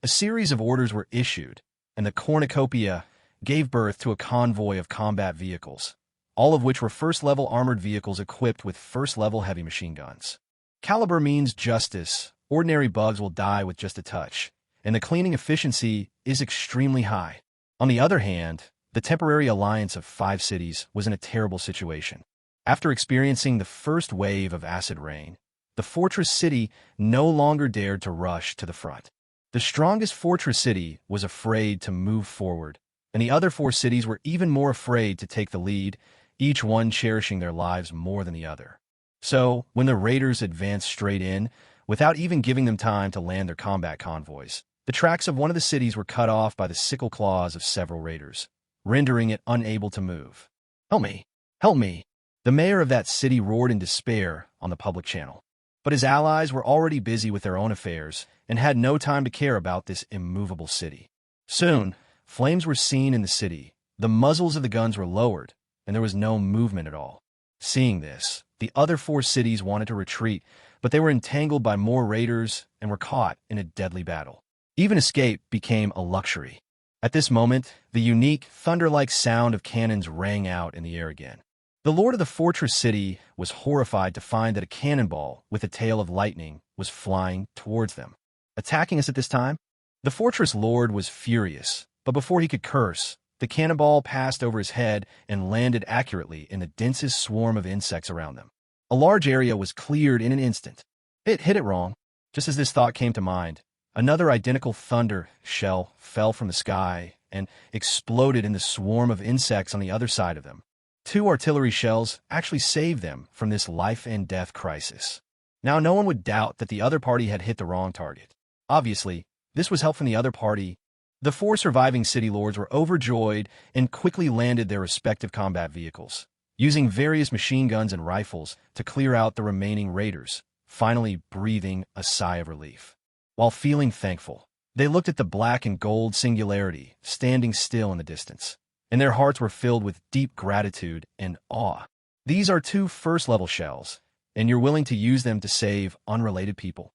A series of orders were issued, and the cornucopia gave birth to a convoy of combat vehicles, all of which were first-level armored vehicles equipped with first-level heavy machine guns. Caliber means justice. Ordinary bugs will die with just a touch, and the cleaning efficiency is extremely high. On the other hand, the temporary alliance of 5 cities was in a terrible situation. After experiencing the first wave of acid rain, the fortress city no longer dared to rush to the front. The strongest fortress city was afraid to move forward, and the other 4 cities were even more afraid to take the lead, each one cherishing their lives more than the other. So, when the raiders advanced straight in, without even giving them time to land their combat convoys, the tracks of one of the cities were cut off by the sickle claws of several raiders, rendering it unable to move. "Help me! Help me!" The mayor of that city roared in despair on the public channel. But his allies were already busy with their own affairs and had no time to care about this immovable city. Soon, flames were seen in the city, the muzzles of the guns were lowered, and there was no movement at all. Seeing this, the other 4 cities wanted to retreat, but they were entangled by more raiders and were caught in a deadly battle. Even escape became a luxury. At this moment, the unique, thunder-like sound of cannons rang out in the air again. The lord of the fortress city was horrified to find that a cannonball with a tail of lightning was flying towards them. Attacking us at this time? The fortress lord was furious, but before he could curse, the cannonball passed over his head and landed accurately in the densest swarm of insects around them. A large area was cleared in an instant. It hit it wrong. Just as this thought came to mind, another identical thunder shell fell from the sky and exploded in the swarm of insects on the other side of them. 2 artillery shells actually saved them from this life-and-death crisis. Now no one would doubt that the other party had hit the wrong target. Obviously, this was help from the other party. The 4 surviving city lords were overjoyed and quickly landed their respective combat vehicles, using various machine guns and rifles to clear out the remaining raiders, finally breathing a sigh of relief. While feeling thankful, they looked at the black and gold singularity standing still in the distance, and their hearts were filled with deep gratitude and awe. These are 2 first-level shells, and you're willing to use them to save unrelated people.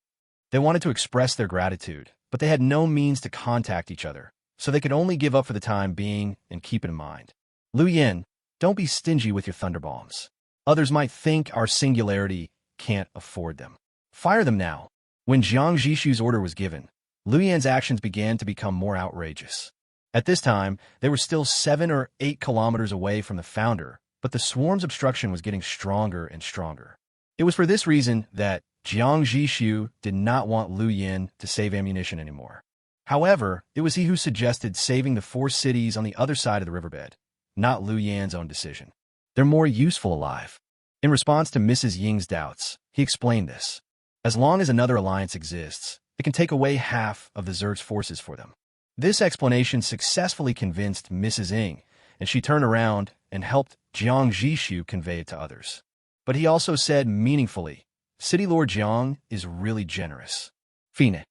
They wanted to express their gratitude, but they had no means to contact each other, so they could only give up for the time being and keep it in mind. Lu Yin, don't be stingy with your thunder bombs. Others might think our singularity can't afford them. Fire them now. When Jiang Zhixu's order was given, Lu Yan's actions began to become more outrageous. At this time, they were still 7 or 8 kilometers away from the founder, but the swarm's obstruction was getting stronger and stronger. It was for this reason that Jiang Zhixu did not want Lu Yin to save ammunition anymore. However, it was he who suggested saving the 4 cities on the other side of the riverbed, not Lu Yan's own decision. They're more useful alive. In response to Mrs. Ying's doubts, he explained this. As long as another alliance exists, it can take away half of the Zerg's forces for them. This explanation successfully convinced Mrs. Ying, and she turned around and helped Jiang Zhixu convey it to others. But he also said meaningfully, City Lord Jiang is really generous. Fine.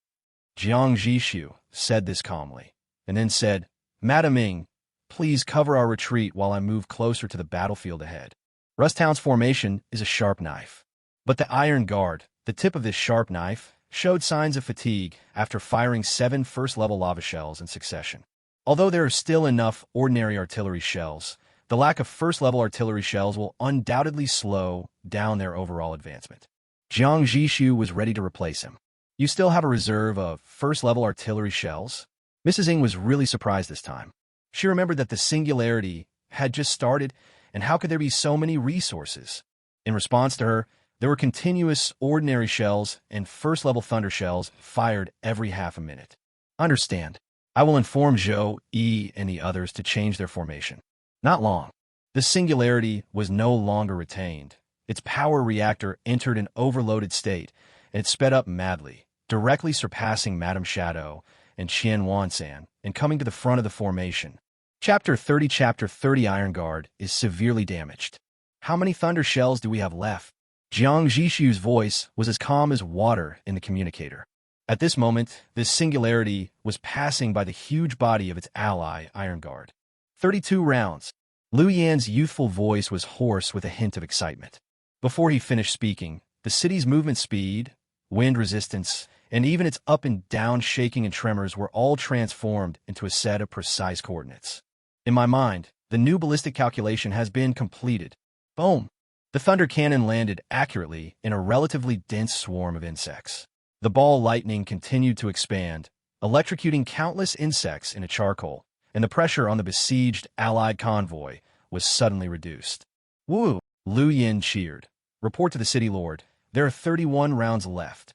Jiang Zhixu said this calmly, and then said, Madam Ying, please cover our retreat while I move closer to the battlefield ahead. Rusttown's formation is a sharp knife. But the Iron Guard, the tip of this sharp knife, showed signs of fatigue after firing 7 first-level lava shells in succession. Although there are still enough ordinary artillery shells, the lack of first-level artillery shells will undoubtedly slow down their overall advancement. Jiang Zhixu was ready to replace him. You still have a reserve of first-level artillery shells? Mrs. Ying was really surprised this time. She remembered that the singularity had just started, and how could there be so many resources? In response to her, there were continuous ordinary shells and first-level thunder shells fired every half a minute. Understand. I will inform Zhou, Yi, and the others to change their formation. Not long. The singularity was no longer retained. Its power reactor entered an overloaded state, and it sped up madly, directly surpassing Madame Shadow and Qian Wansan, and coming to the front of the formation. Chapter 30 Iron Guard is severely damaged. How many thunder shells do we have left? Jiang Zhixu's voice was as calm as water in the communicator. At this moment, this singularity was passing by the huge body of its ally, Iron Guard. 32 rounds. Lu Yan's youthful voice was hoarse with a hint of excitement. Before he finished speaking, the city's movement speed, wind resistance, and even its up and down shaking and tremors were all transformed into a set of precise coordinates. In my mind, the new ballistic calculation has been completed. Boom! The thunder cannon landed accurately in a relatively dense swarm of insects. The ball lightning continued to expand, electrocuting countless insects in a charcoal, and the pressure on the besieged Allied convoy was suddenly reduced. Woo! Lu Yin cheered. Report to the city lord. There are 31 rounds left.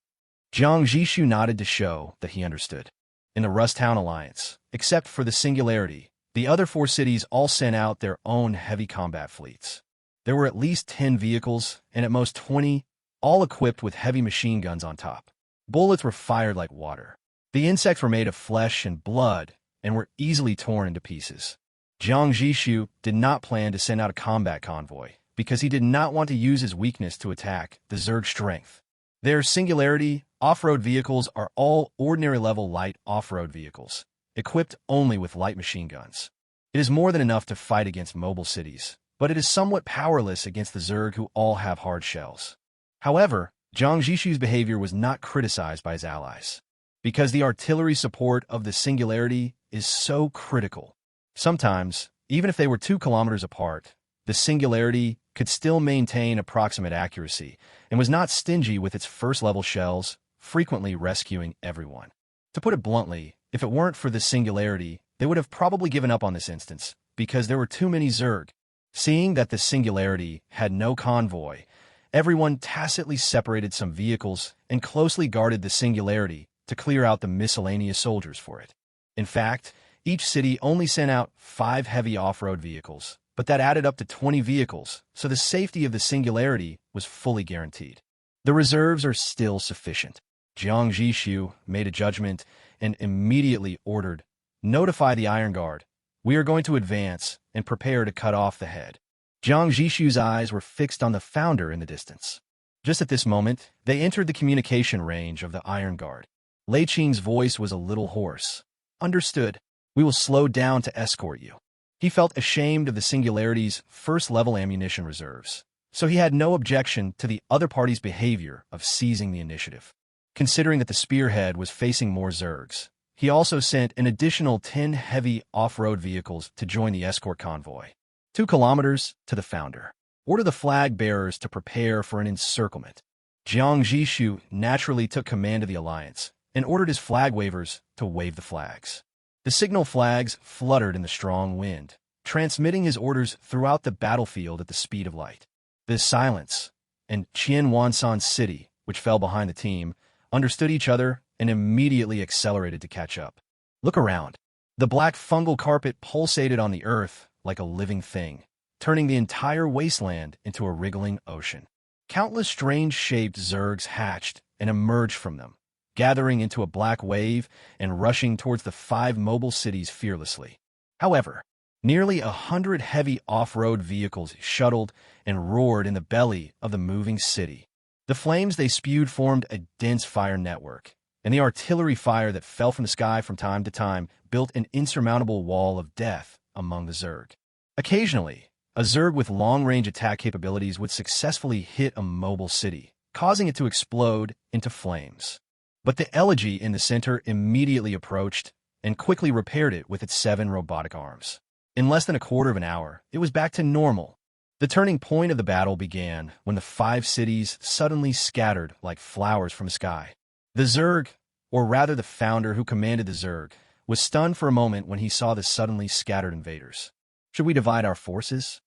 Jiang Zhixu nodded to show that he understood. In the Rusttown alliance, except for the singularity, the other 4 cities all sent out their own heavy combat fleets. There were at least 10 vehicles, and at most 20, all equipped with heavy machine guns on top. Bullets were fired like water. The insects were made of flesh and blood, and were easily torn into pieces. Jiang Zhixu did not plan to send out a combat convoy, because he did not want to use his weakness to attack the Zerg strength. Their singularity off-road vehicles are all ordinary-level light off-road vehicles, equipped only with light machine guns. It is more than enough to fight against mobile cities, but it is somewhat powerless against the Zerg who all have hard shells. However, Jiang Zhixu's behavior was not criticized by his allies, because the artillery support of the singularity is so critical. Sometimes, even if they were 2 kilometers apart, the singularity could still maintain approximate accuracy and was not stingy with its first-level shells, frequently rescuing everyone. To put it bluntly, if it weren't for the singularity, they would have probably given up on this instance, because there were too many Zerg. Seeing that the singularity had no convoy, everyone tacitly separated some vehicles and closely guarded the singularity to clear out the miscellaneous soldiers for it. In fact, each city only sent out 5 heavy off-road vehicles, but that added up to 20 vehicles, so the safety of the singularity was fully guaranteed. The reserves are still sufficient. Jiang Zhixu made a judgment and immediately ordered, "Notify the Iron Guard. We are going to advance and prepare to cut off the head." Jiang Zhixu's eyes were fixed on the founder in the distance. Just at this moment, they entered the communication range of the Iron Guard. Lei Qing's voice was a little hoarse. "Understood. We will slow down to escort you." He felt ashamed of the Singularity's first-level ammunition reserves, so he had no objection to the other party's behavior of seizing the initiative. Considering that the spearhead was facing more Zergs, he also sent an additional 10 heavy off-road vehicles to join the escort convoy. 2 kilometers to the founder. Order the flag bearers to prepare for an encirclement. Jiang Zhixu naturally took command of the alliance and ordered his flag wavers to wave the flags. The signal flags fluttered in the strong wind, transmitting his orders throughout the battlefield at the speed of light. The silence and Qianwansan City, which fell behind the team, understood each other and immediately accelerated to catch up. Look around. The black fungal carpet pulsated on the earth like a living thing, turning the entire wasteland into a wriggling ocean. Countless strange-shaped Zergs hatched and emerged from them, gathering into a black wave and rushing towards the 5 mobile cities fearlessly. However, nearly 100 heavy off-road vehicles shuttled and roared in the belly of the moving city. The flames they spewed formed a dense fire network, and the artillery fire that fell from the sky from time to time built an insurmountable wall of death among the Zerg. Occasionally, a Zerg with long-range attack capabilities would successfully hit a mobile city, causing it to explode into flames. But the elegy in the center immediately approached and quickly repaired it with its 7 robotic arms. In less than a quarter of an hour, it was back to normal. The turning point of the battle began when the 5 cities suddenly scattered like flowers from the sky. The Zerg, or rather the founder who commanded the Zerg, was stunned for a moment when he saw the suddenly scattered invaders. Should we divide our forces?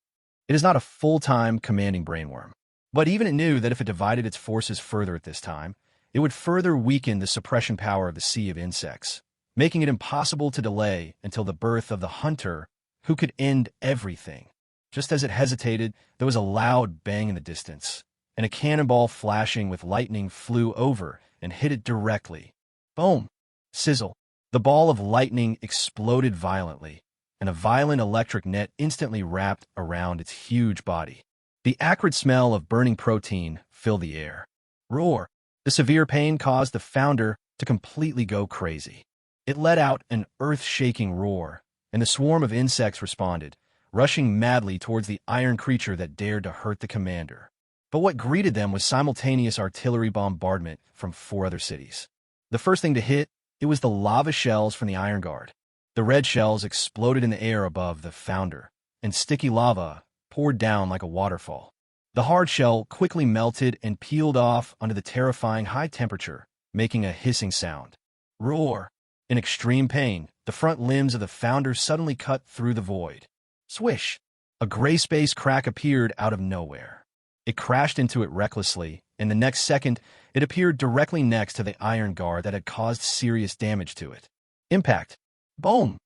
It is not a full-time commanding brainworm, but even it knew that if it divided its forces further at this time, it would further weaken the suppression power of the sea of insects, making it impossible to delay until the birth of the hunter who could end everything. Just as it hesitated, there was a loud bang in the distance, and a cannonball flashing with lightning flew over and hit it directly. Boom! Sizzle! The ball of lightning exploded violently, and a violent electric net instantly wrapped around its huge body. The acrid smell of burning protein filled the air. Roar! The severe pain caused the founder to completely go crazy. It let out an earth-shaking roar, and the swarm of insects responded, rushing madly towards the iron creature that dared to hurt the commander. But what greeted them was simultaneous artillery bombardment from 4 other cities. The first thing to hit, it was the lava shells from the Iron Guard. The red shells exploded in the air above the founder, and sticky lava poured down like a waterfall. The hard shell quickly melted and peeled off under the terrifying high temperature, making a hissing sound. Roar! In extreme pain, the front limbs of the founder suddenly cut through the void. Swish! A gray space crack appeared out of nowhere. It crashed into it recklessly, and the next second, it appeared directly next to the Iron Guard that had caused serious damage to it. Impact! Boom!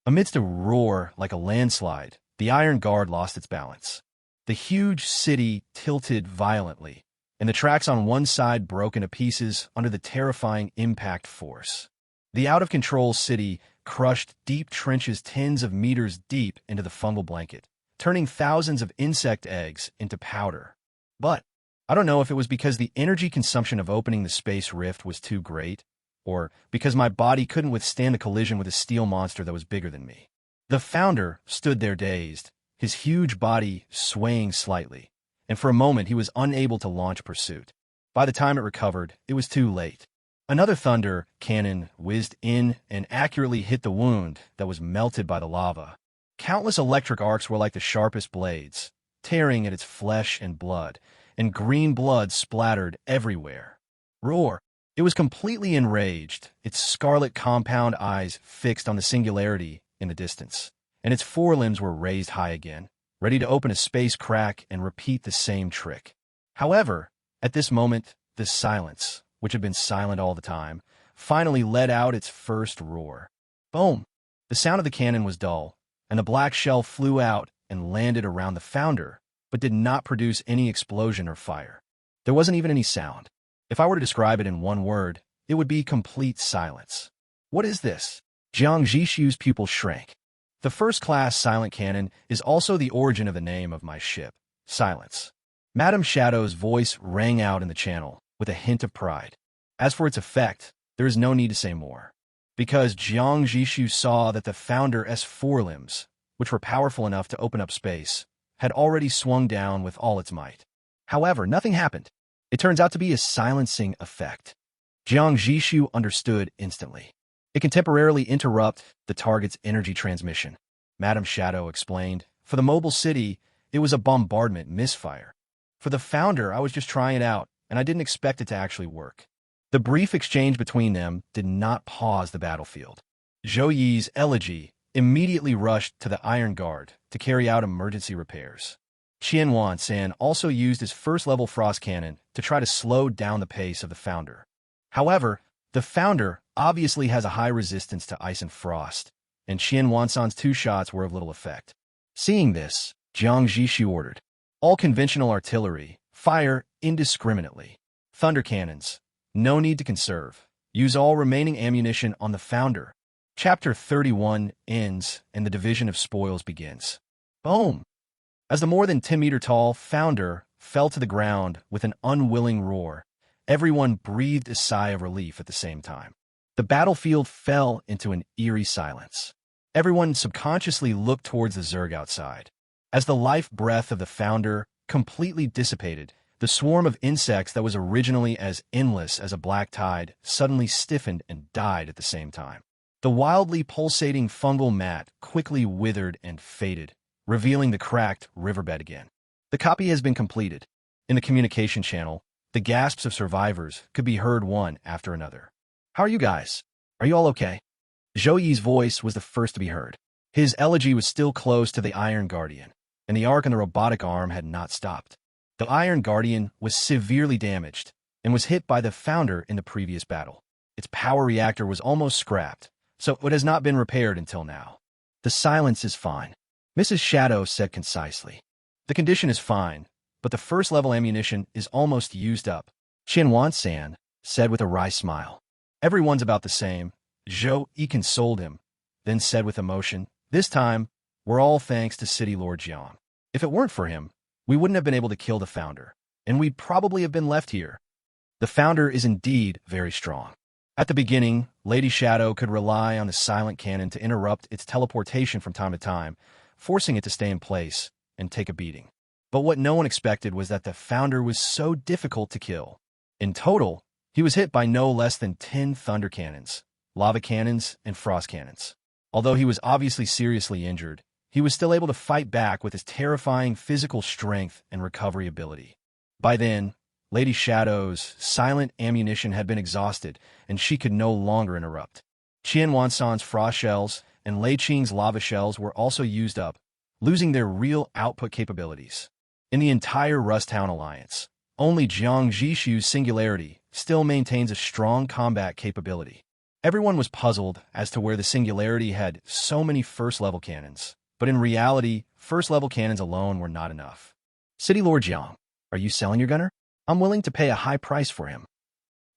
Amidst a roar like a landslide, the Iron Guard lost its balance. The huge city tilted violently, and the tracks on one side broke into pieces under the terrifying impact force. The out-of-control city crushed deep trenches tens of meters deep into the fungal blanket, turning thousands of insect eggs into powder. But I don't know if it was because the energy consumption of opening the space rift was too great, or because my body couldn't withstand the collision with a steel monster that was bigger than me. The founder stood there dazed, his huge body swaying slightly, and for a moment he was unable to launch pursuit. By the time it recovered, it was too late. Another thunder cannon whizzed in and accurately hit the wound that was melted by the lava. Countless electric arcs were like the sharpest blades, tearing at its flesh and blood, and green blood splattered everywhere. Roar! It was completely enraged, its scarlet compound eyes fixed on the singularity in the distance, and its forelimbs were raised high again, ready to open a space crack and repeat the same trick. However, at this moment, the silence, which had been silent all the time, finally let out its first roar. Boom! The sound of the cannon was dull, and the black shell flew out and landed around the founder, but did not produce any explosion or fire. There wasn't even any sound. If I were to describe it in one word, it would be complete silence. What is this? Jiang Zhixu's pupil shrank. The first-class silent cannon is also the origin of the name of my ship, Silence. Madame Shadow's voice rang out in the channel with a hint of pride. As for its effect, there is no need to say more, because Jiang Zhixu saw that the Founder's forelimbs, which were powerful enough to open up space, had already swung down with all its might. However, nothing happened. It turns out to be a silencing effect. Jiang Zhixu understood instantly. It can temporarily interrupt the target's energy transmission. Madame Shadow explained. For the mobile city, it was a bombardment misfire. For the Founder, I was just trying it out, and I didn't expect it to actually work. The brief exchange between them did not pause the battlefield. Zhou Yi's elegy immediately rushed to the Iron Guard to carry out emergency repairs. Qian San also used his first-level frost cannon to try to slow down the pace of the Founder. However, the Founder obviously has a high resistance to ice and frost, and Qian San's two shots were of little effect. Seeing this, Jiang Zhixu ordered, all conventional artillery, fire indiscriminately. Thunder cannons, no need to conserve. Use all remaining ammunition on the Founder. Chapter 31 ends and the division of spoils begins. Boom! As the more than 10-meter-tall Founder fell to the ground with an unwilling roar, everyone breathed a sigh of relief at the same time. The battlefield fell into an eerie silence. Everyone subconsciously looked towards the Zerg outside. As the life breath of the Founder completely dissipated, the swarm of insects that was originally as endless as a black tide suddenly stiffened and died at the same time. The wildly pulsating fungal mat quickly withered and faded, revealing the cracked riverbed again. The copy has been completed. In the communication channel, the gasps of survivors could be heard one after another. How are you guys? Are you all okay? Zhou Yi's voice was the first to be heard. His elegy was still close to the Iron Guardian, and the arc on the robotic arm had not stopped. The Iron Guardian was severely damaged and was hit by the Founder in the previous battle. Its power reactor was almost scrapped, so it has not been repaired until now. The silence is fine, Mrs. Shadow said concisely. The condition is fine, but the first-level ammunition is almost used up, Qian San said with a wry smile. Everyone's about the same, Zhou Yi consoled him, then said with emotion, this time, we're all thanks to City Lord Jiang. If it weren't for him, we wouldn't have been able to kill the Founder, and we'd probably have been left here. The Founder is indeed very strong. At the beginning, Lady Shadow could rely on the silent cannon to interrupt its teleportation from time to time, forcing it to stay in place and take a beating. But what no one expected was that the Founder was so difficult to kill. In total, he was hit by no less than 10 thunder cannons, lava cannons, and frost cannons. Although he was obviously seriously injured, he was still able to fight back with his terrifying physical strength and recovery ability. By then, Lady Shadow's silent ammunition had been exhausted, and she could no longer interrupt. Qian San's frost shells and Lei Qing's lava shells were also used up, losing their real output capabilities. In the entire Rusttown alliance, only Jiang Zhixu's singularity still maintains a strong combat capability. Everyone was puzzled as to where the singularity had so many first-level cannons, but in reality, first-level cannons alone were not enough. City Lord Jiang, are you selling your gunner? I'm willing to pay a high price for him.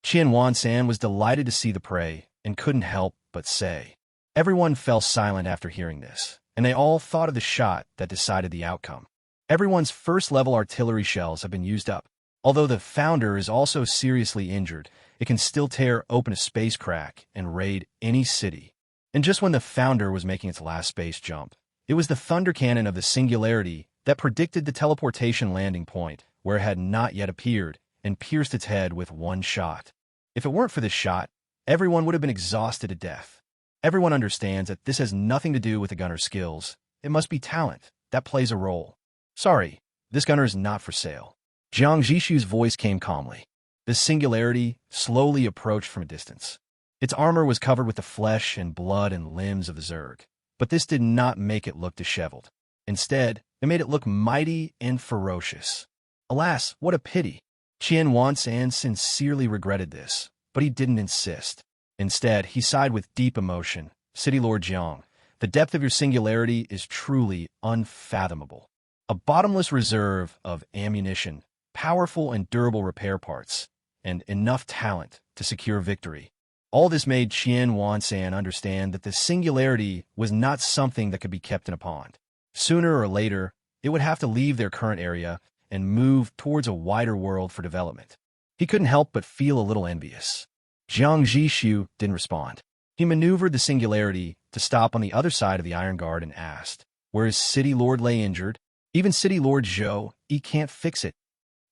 Qian San was delighted to see the prey and couldn't help but say. Everyone fell silent after hearing this, and they all thought of the shot that decided the outcome. Everyone's first-level artillery shells have been used up. Although the Founder is also seriously injured, it can still tear open a space crack and raid any city. And just when the Founder was making its last space jump, It was the thunder cannon of the singularity that predicted the teleportation landing point, where it had not yet appeared, and pierced its head with one shot. If it weren't for this shot, everyone would have been exhausted to death. Everyone understands that this has nothing to do with the gunner's skills. It must be talent that plays a role. Sorry, this gunner is not for sale. Jiang Zhixu's voice came calmly. The singularity slowly approached from a distance. Its armor was covered with the flesh and blood and limbs of the Zerg, but this did not make it look disheveled. Instead, it made it look mighty and ferocious. Alas, what a pity. Qian Wansan sincerely regretted this, but he didn't insist. Instead, he sighed with deep emotion. City Lord Jiang, the depth of your singularity is truly unfathomable. A bottomless reserve of ammunition, powerful and durable repair parts, and enough talent to secure victory. All this made Qian Wansan understand that the singularity was not something that could be kept in a pond. Sooner or later, it would have to leave their current area and move towards a wider world for development. He couldn't help but feel a little envious. Jiang Zhixu didn't respond. He maneuvered the singularity to stop on the other side of the Iron Guard and asked, where his City Lord lay injured. Even City Lord Zhou, he can't fix it.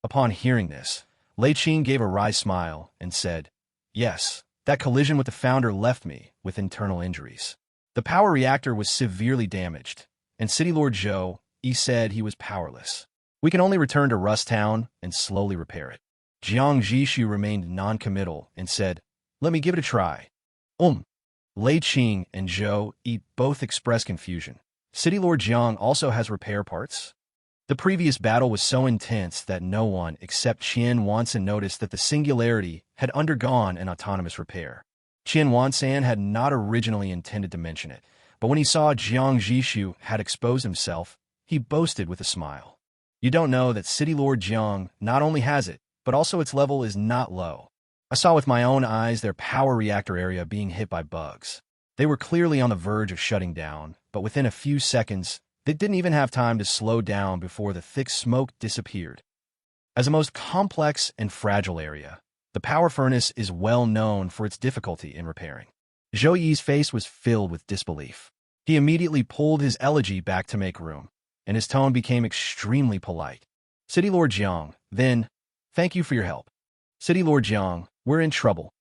Upon hearing this, Lei Qing gave a wry smile and said, yes, that collision with the Founder left me with internal injuries. The power reactor was severely damaged, and City Lord Zhou, he said he was powerless. We can only return to Rusttown and slowly repair it. Jiang Zhixu remained non-committal and said, let me give it a try. Lei Qing and Zhou both expressed confusion. City Lord Jiang also has repair parts? The previous battle was so intense that no one except Qian Wansan noticed that the singularity had undergone an autonomous repair. Qian Wansan had not originally intended to mention it, but when he saw Jiang Zhixu had exposed himself, he boasted with a smile. You don't know that City Lord Jiang not only has it, but also its level is not low. I saw with my own eyes their power reactor area being hit by bugs. They were clearly on the verge of shutting down, but within a few seconds, they didn't even have time to slow down before the thick smoke disappeared. As a most complex and fragile area, the power furnace is well known for its difficulty in repairing. Zhou Yi's face was filled with disbelief. He immediately pulled his elegy back to make room, and his tone became extremely polite. City Lord Jiang, then, thank you for your help. City Lord Jiang, we're in trouble.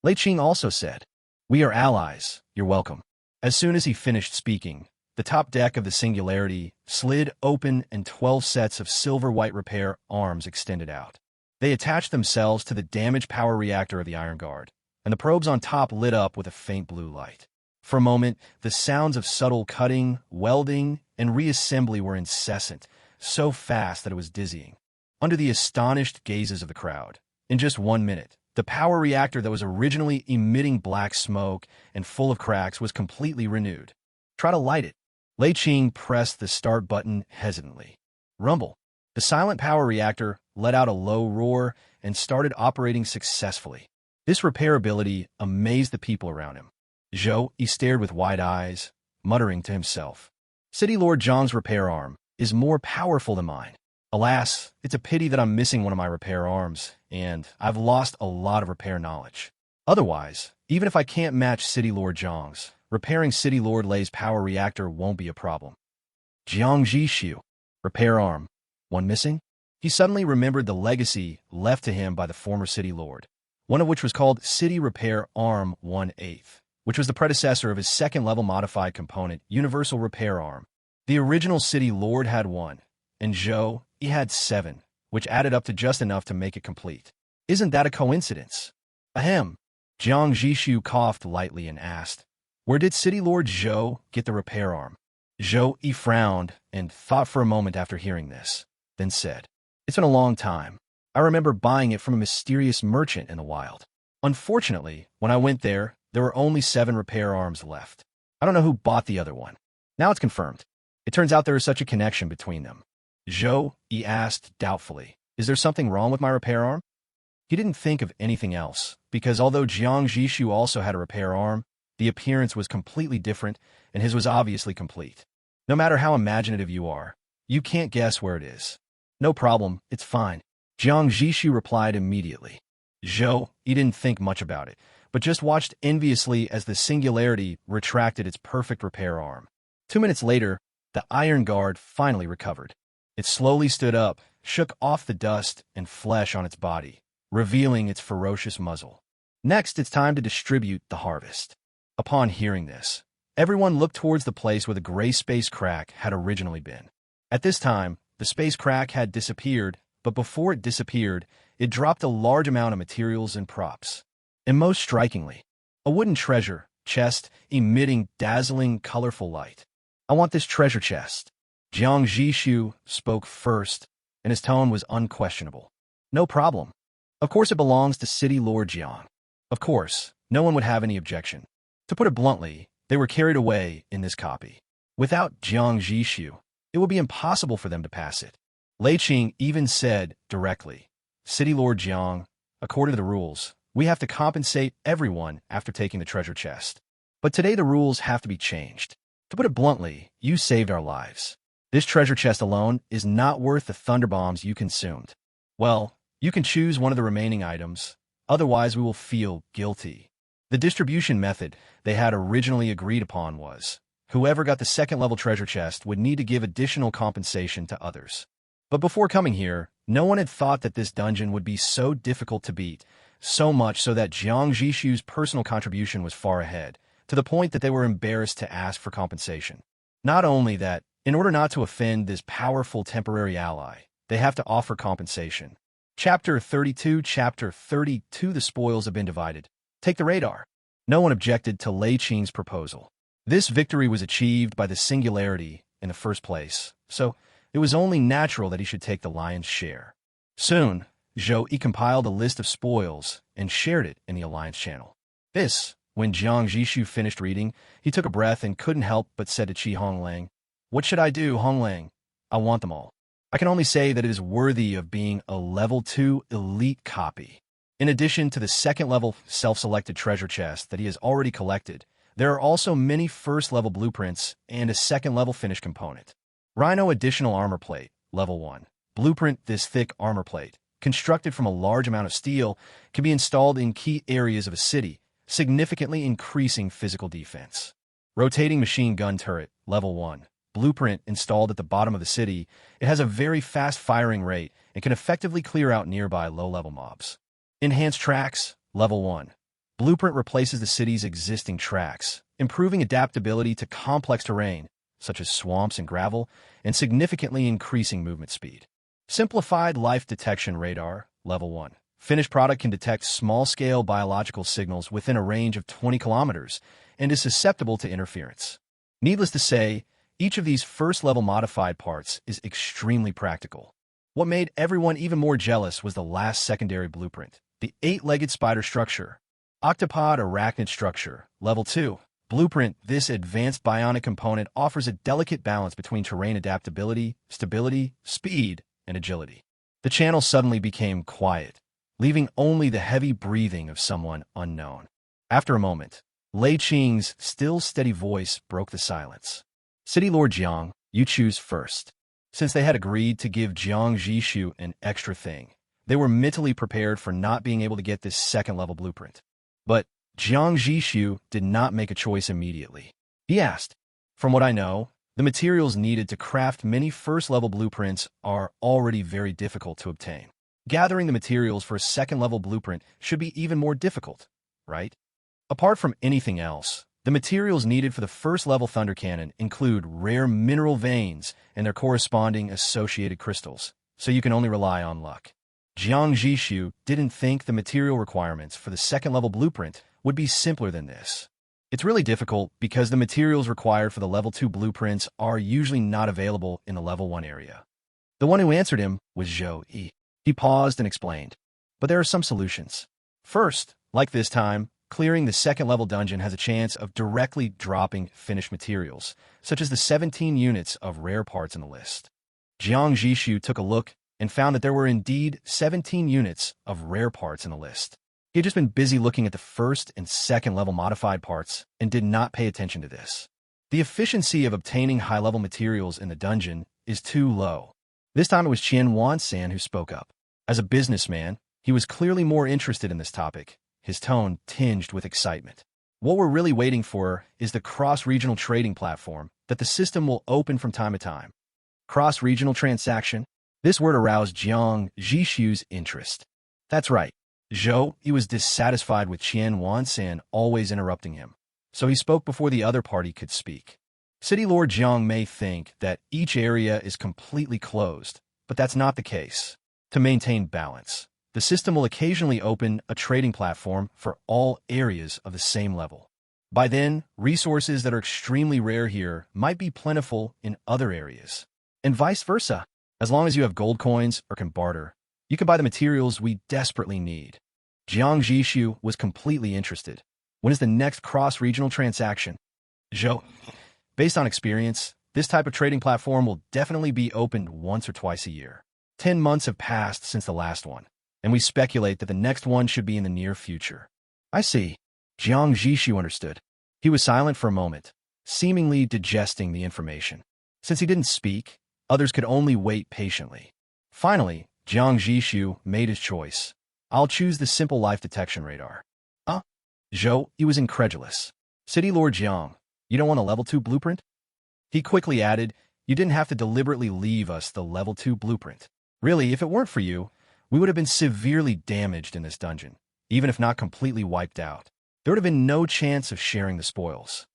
Lei Qing also said, we are allies, you're welcome. As soon as he finished speaking, the top deck of the singularity slid open and 12 sets of silver-white repair arms extended out. They attached themselves to the damaged power reactor of the Iron Guard, and the probes on top lit up with a faint blue light. For a moment, the sounds of subtle cutting, welding, and reassembly were incessant, so fast that it was dizzying. Under the astonished gazes of the crowd, in just 1 minute, the power reactor that was originally emitting black smoke and full of cracks was completely renewed. Try to light it. Lei Qing pressed the start button hesitantly. Rumble. The silent power reactor let out a low roar and started operating successfully. This repairability amazed the people around him. Zhou, he stared with wide eyes, muttering to himself. City Lord Jiang's repair arm is more powerful than mine. Alas, it's a pity that I'm missing one of my repair arms, and I've lost a lot of repair knowledge. Otherwise, even if I can't match City Lord Jiang's, repairing City Lord Lei's power reactor won't be a problem. Jiang Zhixu, repair arm. One missing? He suddenly remembered the legacy left to him by the former City Lord, one of which was called City Repair Arm 1/8, which was the predecessor of his second-level modified component, Universal Repair Arm. The original City Lord had one, and Zhou, he had 7, which added up to just enough to make it complete. Isn't that a coincidence? Ahem. Jiang Zhixu coughed lightly and asked, where did City Lord Zhou get the repair arm? Zhou, he frowned and thought for a moment after hearing this, then said, it's been a long time. I remember buying it from a mysterious merchant in the wild. Unfortunately, when I went there were only 7 repair arms left. I don't know who bought the other one. Now it's confirmed. It turns out there is such a connection between them. Zhou, he asked doubtfully, is there something wrong with my repair arm? He didn't think of anything else, because although Jiang Zhixu also had a repair arm, the appearance was completely different, and his was obviously complete. No matter how imaginative you are, you can't guess where it is. No problem, it's fine. Jiang Zhixu replied immediately. Zhou, he didn't think much about it, but just watched enviously as the singularity retracted its perfect repair arm. 2 minutes later, The iron guard finally recovered. It slowly stood up, shook off the dust and flesh on its body, revealing its ferocious muzzle. Next, it's time to distribute the harvest. Upon hearing this, everyone looked towards the place where the gray space crack had originally been. At this time, the space crack had disappeared, but before it disappeared, it dropped a large amount of materials and props. And most strikingly, a wooden treasure chest emitting dazzling, colorful light. "I want this treasure chest." Jiang Zhixu spoke first, and his tone was unquestionable. "No problem. Of course it belongs to City Lord Jiang." Of course, no one would have any objection. To put it bluntly, they were carried away in this copy. Without Jiang Zhixu, it would be impossible for them to pass it. Lei Qing even said directly, "City Lord Jiang, according to the rules, we have to compensate everyone after taking the treasure chest. But today the rules have to be changed. To put it bluntly, you saved our lives. This treasure chest alone is not worth the thunder bombs you consumed. Well, you can choose one of the remaining items, otherwise we will feel guilty." The distribution method they had originally agreed upon was, whoever got the second-level treasure chest would need to give additional compensation to others. But before coming here, no one had thought that this dungeon would be so difficult to beat, so much so that Jiang Zhixu's personal contribution was far ahead, to the point that they were embarrassed to ask for compensation. Not only that, in order not to offend this powerful temporary ally, they have to offer compensation. Chapter 32 The spoils have been divided. Take the radar. No one objected to Lei Qing's proposal. This victory was achieved by the singularity in the first place, so it was only natural that he should take the lion's share. Soon, Zhou Yi compiled a list of spoils and shared it in the Alliance channel. When Jiang Zhixu finished reading, he took a breath and couldn't help but said to Qi Honglang, "What should I do, Honglang? I want them all. I can only say that it is worthy of being a level 2 elite copy. In addition to the second-level self-selected treasure chest that he has already collected, there are also many first-level blueprints and a second-level finished component. Rhino additional armor plate, level 1. Blueprint. This thick armor plate, constructed from a large amount of steel, can be installed in key areas of a city, significantly increasing physical defense. Rotating machine gun turret, level 1. Blueprint installed at the bottom of the city. It has a very fast firing rate and can effectively clear out nearby low-level mobs. Enhanced tracks, level 1. Blueprint replaces the city's existing tracks, improving adaptability to complex terrain, such as swamps and gravel, and significantly increasing movement speed. Simplified life detection radar, level 1. Finished product can detect small-scale biological signals within a range of 20 kilometers and is susceptible to interference. Needless to say, each of these first-level modified parts is extremely practical. What made everyone even more jealous was the last secondary blueprint, the 8-legged spider structure. Octopod arachnid structure, level 2. Blueprint. This advanced bionic component offers a delicate balance between terrain adaptability, stability, speed, and agility. The channel suddenly became quiet, leaving only the heavy breathing of someone unknown. After a moment, Lei Qing's still steady voice broke the silence. "City Lord Jiang, you choose first." Since they had agreed to give Jiang Zhixu an extra thing, they were mentally prepared for not being able to get this second-level blueprint. But Jiang Zhixu did not make a choice immediately. He asked, "From what I know, the materials needed to craft many first-level blueprints are already very difficult to obtain. Gathering the materials for a second-level blueprint should be even more difficult, right? Apart from anything else, the materials needed for the first-level thunder cannon include rare mineral veins and their corresponding associated crystals, so you can only rely on luck." Jiang Zhixu didn't think the material requirements for the second-level blueprint would be simpler than this. It's really difficult because the materials required for the level 2 blueprints are usually not available in the level 1 area. The one who answered him was Zhou Yi. He paused and explained, "But there are some solutions. First, like this time, clearing the second-level dungeon has a chance of directly dropping finished materials, such as the 17 units of rare parts in the list." Jiang Zhixu took a look and found that there were indeed 17 units of rare parts in the list. He had just been busy looking at the first and second-level modified parts and did not pay attention to this. The efficiency of obtaining high-level materials in the dungeon is too low. This time it was Qian Wansan who spoke up. As a businessman, he was clearly more interested in this topic, his tone tinged with excitement. What we're really waiting for is the cross-regional trading platform that the system will open from time to time. Cross-regional transaction? This word aroused Jiang Zhixu's interest. That's right. He was dissatisfied with Qian Wansan always interrupting him, so he spoke before the other party could speak. City Lord Jiang may think that each area is completely closed, but that's not the case. To maintain balance, the system will occasionally open a trading platform for all areas of the same level. By then, resources that are extremely rare here might be plentiful in other areas, and vice versa. As long as you have gold coins or can barter, you can buy the materials we desperately need. Jiang Zhixu was completely interested. When is the next cross-regional transaction? Based on experience, this type of trading platform will definitely be opened once or twice a year. 10 months have passed since the last one, and we speculate that the next one should be in the near future. I see. Jiang Zhixu understood. He was silent for a moment, seemingly digesting the information. Since he didn't speak, others could only wait patiently. Finally, Jiang Zhixu made his choice. I'll choose the simple life detection radar. He was incredulous. City Lord Jiang, you don't want a level 2 blueprint? He quickly added, you didn't have to deliberately leave us the level 2 blueprint. Really, if it weren't for you, we would have been severely damaged in this dungeon, even if not completely wiped out. There would have been no chance of sharing the spoils.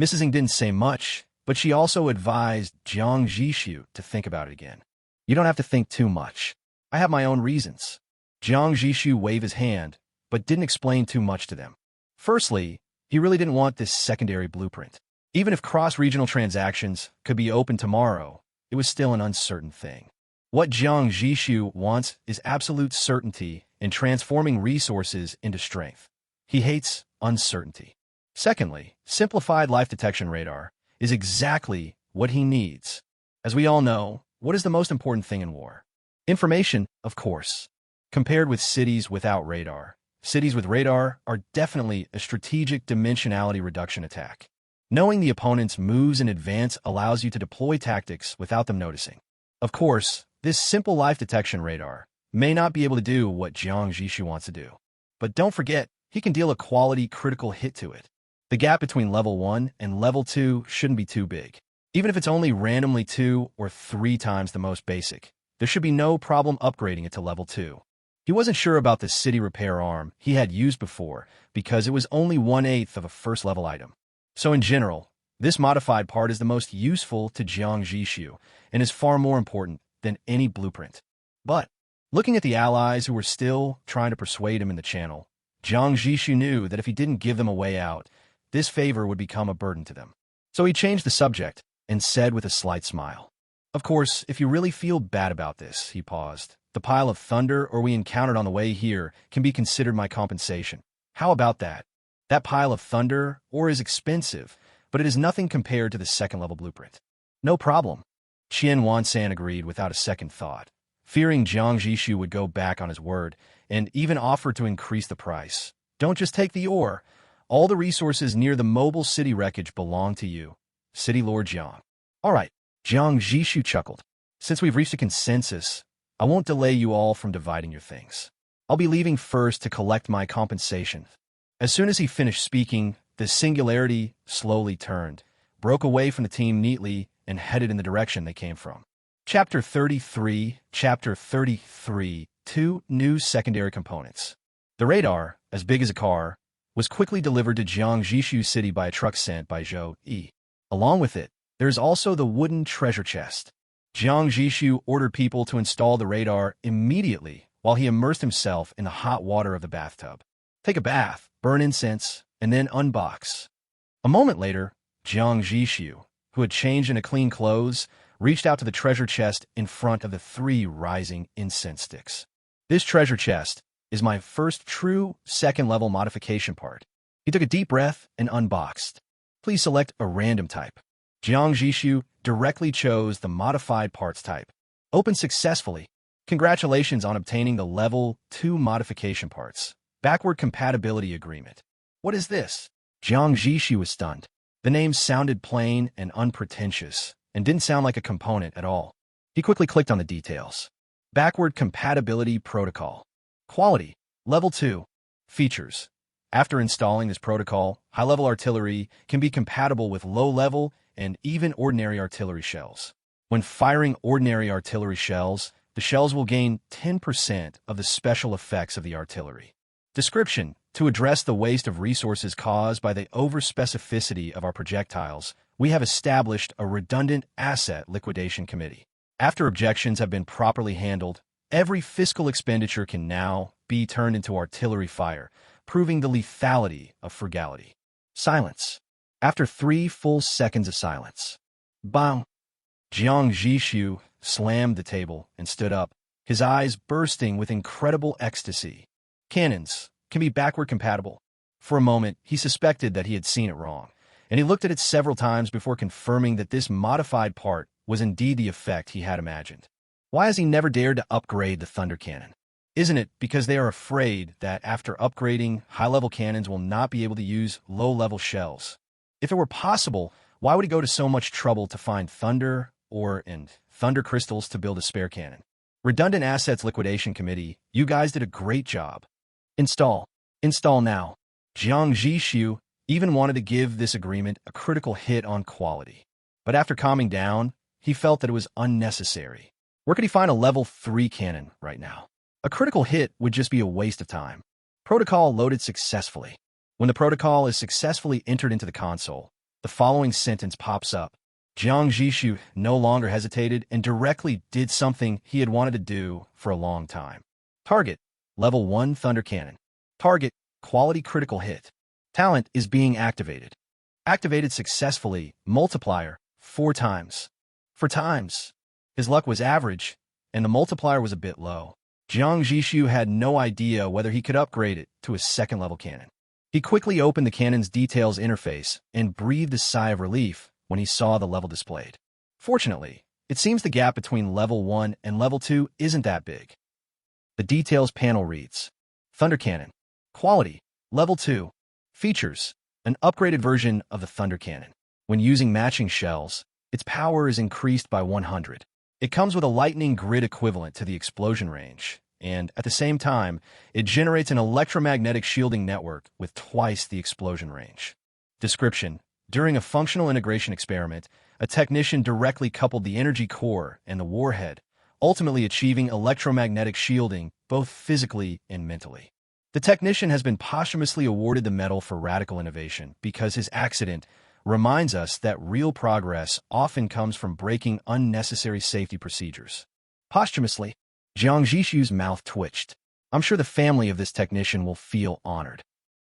Mrs. Ng didn't say much, but she also advised Jiang Zhixu to think about it again. You don't have to think too much. I have my own reasons. Jiang Zhixu waved his hand, but didn't explain too much to them. Firstly, he really didn't want this secondary blueprint. Even if cross-regional transactions could be open tomorrow, it was still an uncertain thing. What Jiang Zhixu wants is absolute certainty in transforming resources into strength. He hates uncertainty. Secondly, simplified life detection radar is exactly what he needs. As we all know, what is the most important thing in war? Information, of course. Compared with cities without radar, cities with radar are definitely a strategic dimensionality reduction attack. Knowing the opponent's moves in advance allows you to deploy tactics without them noticing. Of course, this simple life detection radar may not be able to do what Jiang Zhixu wants to do. But don't forget, he can deal a quality critical hit to it. The gap between level 1 and level 2 shouldn't be too big. Even if it's only randomly 2 or 3 times the most basic, there should be no problem upgrading it to level 2. He wasn't sure about the city repair arm he had used before because it was only 1/8 of a first-level item. So in general, this modified part is the most useful to Jiang Zhixu and is far more important than any blueprint. But, looking at the allies who were still trying to persuade him in the channel, Jiang Zhixu knew that if he didn't give them a way out, this favor would become a burden to them. So he changed the subject and said with a slight smile, "Of course, if you really feel bad about this," he paused, "the pile of thunder or we encountered on the way here can be considered my compensation. How about that? That pile of thunder ore is expensive, but it is nothing compared to the second-level blueprint." "No problem." Qian Wansan agreed without a second thought, fearing Jiang Zhixu would go back on his word, and even offered to increase the price. "Don't just take the ore. All the resources near the mobile city wreckage belong to you, City Lord Jiang." "All right," Jiang Zhixu chuckled. "Since we've reached a consensus, I won't delay you all from dividing your things. I'll be leaving first to collect my compensation." As soon as he finished speaking, the singularity slowly turned, broke away from the team neatly, and headed in the direction they came from. Chapter 33, 2 new secondary components. The radar, as big as a car, was quickly delivered to Jiang Zhixu City by a truck sent by Yi. Along with it, there is also the wooden treasure chest. Jiang Zhixu ordered people to install the radar immediately while he immersed himself in the hot water of the bathtub. Take a bath, burn incense, and then unbox. A moment later, Jiang Zhixu, who had changed into clean clothes, reached out to the treasure chest in front of the 3 rising incense sticks. "This treasure chest is my first true second-level modification part." He took a deep breath and unboxed. "Please select a random type." Jiang Zhixu directly chose the modified parts type. "Open successfully. Congratulations on obtaining the level 2 modification parts. Backward compatibility agreement." "What is this?" Jiang Zhixu was stunned. The name sounded plain and unpretentious, and didn't sound like a component at all. He quickly clicked on the details. Backward compatibility protocol. Quality, level 2. Features, After installing this protocol, high-level artillery can be compatible with low-level and even ordinary artillery shells. When firing ordinary artillery shells, the shells will gain 10% of the special effects of the artillery. Description: to address the waste of resources caused by the over-specificity of our projectiles, we have established a redundant asset liquidation committee. After objections have been properly handled, every fiscal expenditure can now be turned into artillery fire, proving the lethality of frugality. Silence. After 3 full seconds of silence. Bang! Jiang Zhixu slammed the table and stood up, his eyes bursting with incredible ecstasy. Cannons can be backward compatible. For a moment, he suspected that he had seen it wrong, and he looked at it several times before confirming that this modified part was indeed the effect he had imagined. Why has he never dared to upgrade the Thunder Cannon? Isn't it because they are afraid that after upgrading, high-level cannons will not be able to use low-level shells? If it were possible, why would he go to so much trouble to find thunder and thunder crystals to build a spare cannon? Redundant Assets Liquidation Committee, you guys did a great job. Install. Install now. Jiang Zhixu even wanted to give this agreement a critical hit on quality. But after calming down, he felt that it was unnecessary. Where could he find a level 3 cannon right now? A critical hit would just be a waste of time. Protocol loaded successfully. When the protocol is successfully entered into the console, the following sentence pops up. Jiang Zhixu no longer hesitated and directly did something he had wanted to do for a long time. Target, level 1 Thunder Cannon. Target, quality critical hit. Talent is being activated. Activated successfully, multiplier, 4 times. 4 times. His luck was average, and the multiplier was a bit low. Jiang Zhixu had no idea whether he could upgrade it to a second-level cannon. He quickly opened the cannon's details interface and breathed a sigh of relief when he saw the level displayed. Fortunately, it seems the gap between level 1 and level 2 isn't that big. The details panel reads, Thunder Cannon. Quality, level 2. Features, an upgraded version of the Thunder Cannon. When using matching shells, its power is increased by 100. It comes with a lightning grid equivalent to the explosion range, and at the same time, it generates an electromagnetic shielding network with twice the explosion range. Description: during a functional integration experiment, a technician directly coupled the energy core and the warhead, ultimately achieving electromagnetic shielding both physically and mentally. The technician has been posthumously awarded the Medal for Radical Innovation because his accident reminds us that real progress often comes from breaking unnecessary safety procedures. Posthumously, Jiang Zhixu's mouth twitched. I'm sure the family of this technician will feel honored.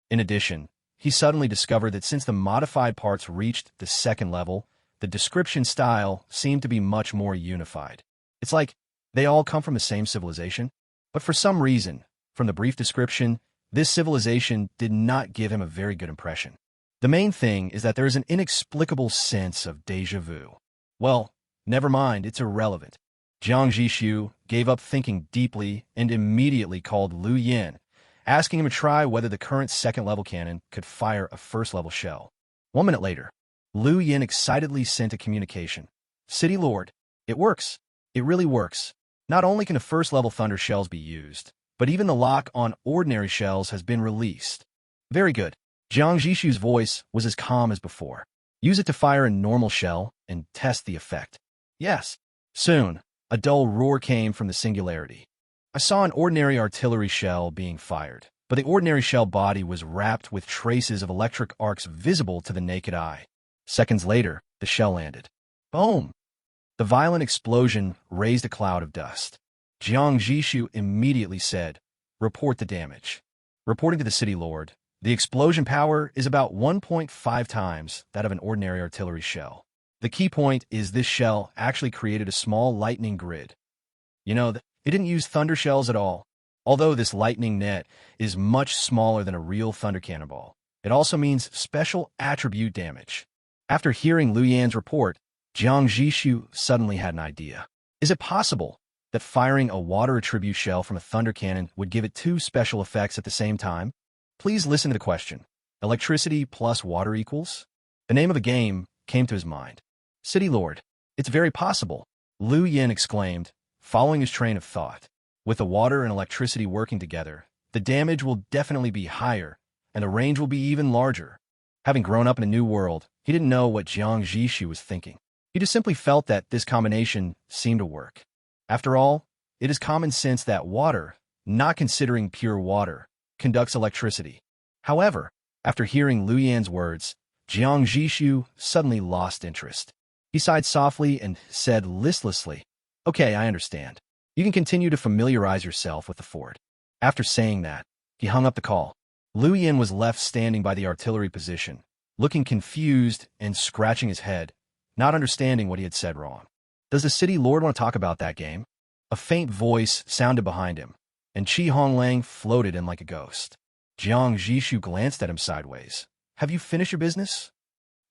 In addition, he suddenly discovered that since the modified parts reached the second level, the description style seemed to be much more unified. It's like they all come from the same civilization, but for some reason, from the brief description, this civilization did not give him a very good impression. The main thing is that there is an inexplicable sense of déjà vu. Well, never mind, it's irrelevant. Jiang Zhixu gave up thinking deeply and immediately called Lu Yin, asking him to try whether the current second-level cannon could fire a first-level shell. 1 minute later, Lu Yin excitedly sent a communication. City Lord, it works. It really works. Not only can the first-level thunder shells be used, but even the lock on ordinary shells has been released. Very good. Jiang Zhixu's voice was as calm as before. Use it to fire a normal shell and test the effect. Yes. Soon, a dull roar came from the singularity. I saw an ordinary artillery shell being fired, but the ordinary shell body was wrapped with traces of electric arcs visible to the naked eye. Seconds later, the shell landed. Boom! The violent explosion raised a cloud of dust. Jiang Zhixu immediately said, Report the damage. Reporting to the city lord, the explosion power is about 1.5 times that of an ordinary artillery shell. The key point is this shell actually created a small lightning grid. You know, it didn't use thunder shells at all. Although this lightning net is much smaller than a real thunder cannonball, it also means special attribute damage. After hearing Lu Yan's report, Jiang Zhixu suddenly had an idea. Is it possible that firing a water attribute shell from a thunder cannon would give it 2 special effects at the same time? Please listen to the question. Electricity plus water equals? The name of the game came to his mind. City Lord, it's very possible, Lu Yin exclaimed, following his train of thought. With the water and electricity working together, the damage will definitely be higher, and the range will be even larger. Having grown up in a new world, he didn't know what Jiang Zhixu was thinking. He just simply felt that this combination seemed to work. After all, it is common sense that water, not considering pure water, conducts electricity. However, after hearing Liu Yan's words, Jiang Zhixu suddenly lost interest. He sighed softly and said listlessly, "Okay, I understand. You can continue to familiarize yourself with the fort." After saying that, he hung up the call. Liu Yan was left standing by the artillery position, looking confused and scratching his head, not understanding what he had said wrong. "Does the city lord want to talk about that game?" A faint voice sounded behind him, and Honglang floated in like a ghost. Jiang Zhixu glanced at him sideways. "Have you finished your business?"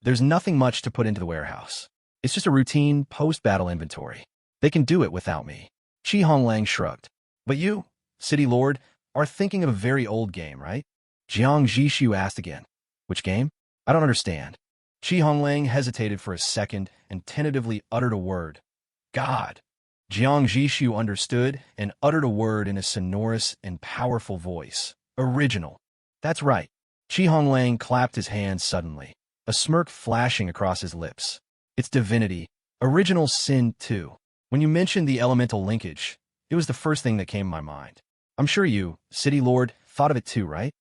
"There's nothing much to put into the warehouse. It's just a routine post-battle inventory. They can do it without me." Honglang shrugged. "But you, City Lord, are thinking of a very old game, right?" Jiang Zhixu asked again. "Which game? I don't understand." Honglang hesitated for a second and tentatively uttered a word. "God." Jiang Zhixu understood and uttered a word in a sonorous and powerful voice. "Original." "That's right." Honglang clapped his hands suddenly, a smirk flashing across his lips. "It's divinity. Original sin, too. When you mentioned the elemental linkage, it was the first thing that came to my mind. I'm sure you, City Lord, thought of it too, right?"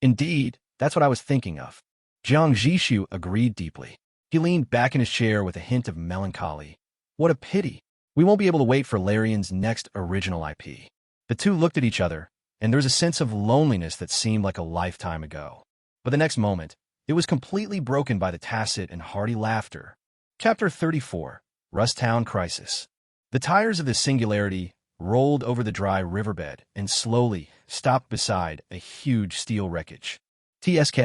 "Indeed, that's what I was thinking of." Jiang Zhixu agreed deeply. He leaned back in his chair with a hint of melancholy. "What a pity. We won't be able to wait for Larian's next original IP." The two looked at each other, and there was a sense of loneliness that seemed like a lifetime ago. But the next moment, it was completely broken by the tacit and hearty laughter. Chapter 34, Rusttown Crisis. The tires of the Singularity rolled over the dry riverbed and slowly stopped beside a huge steel wreckage. "TSK,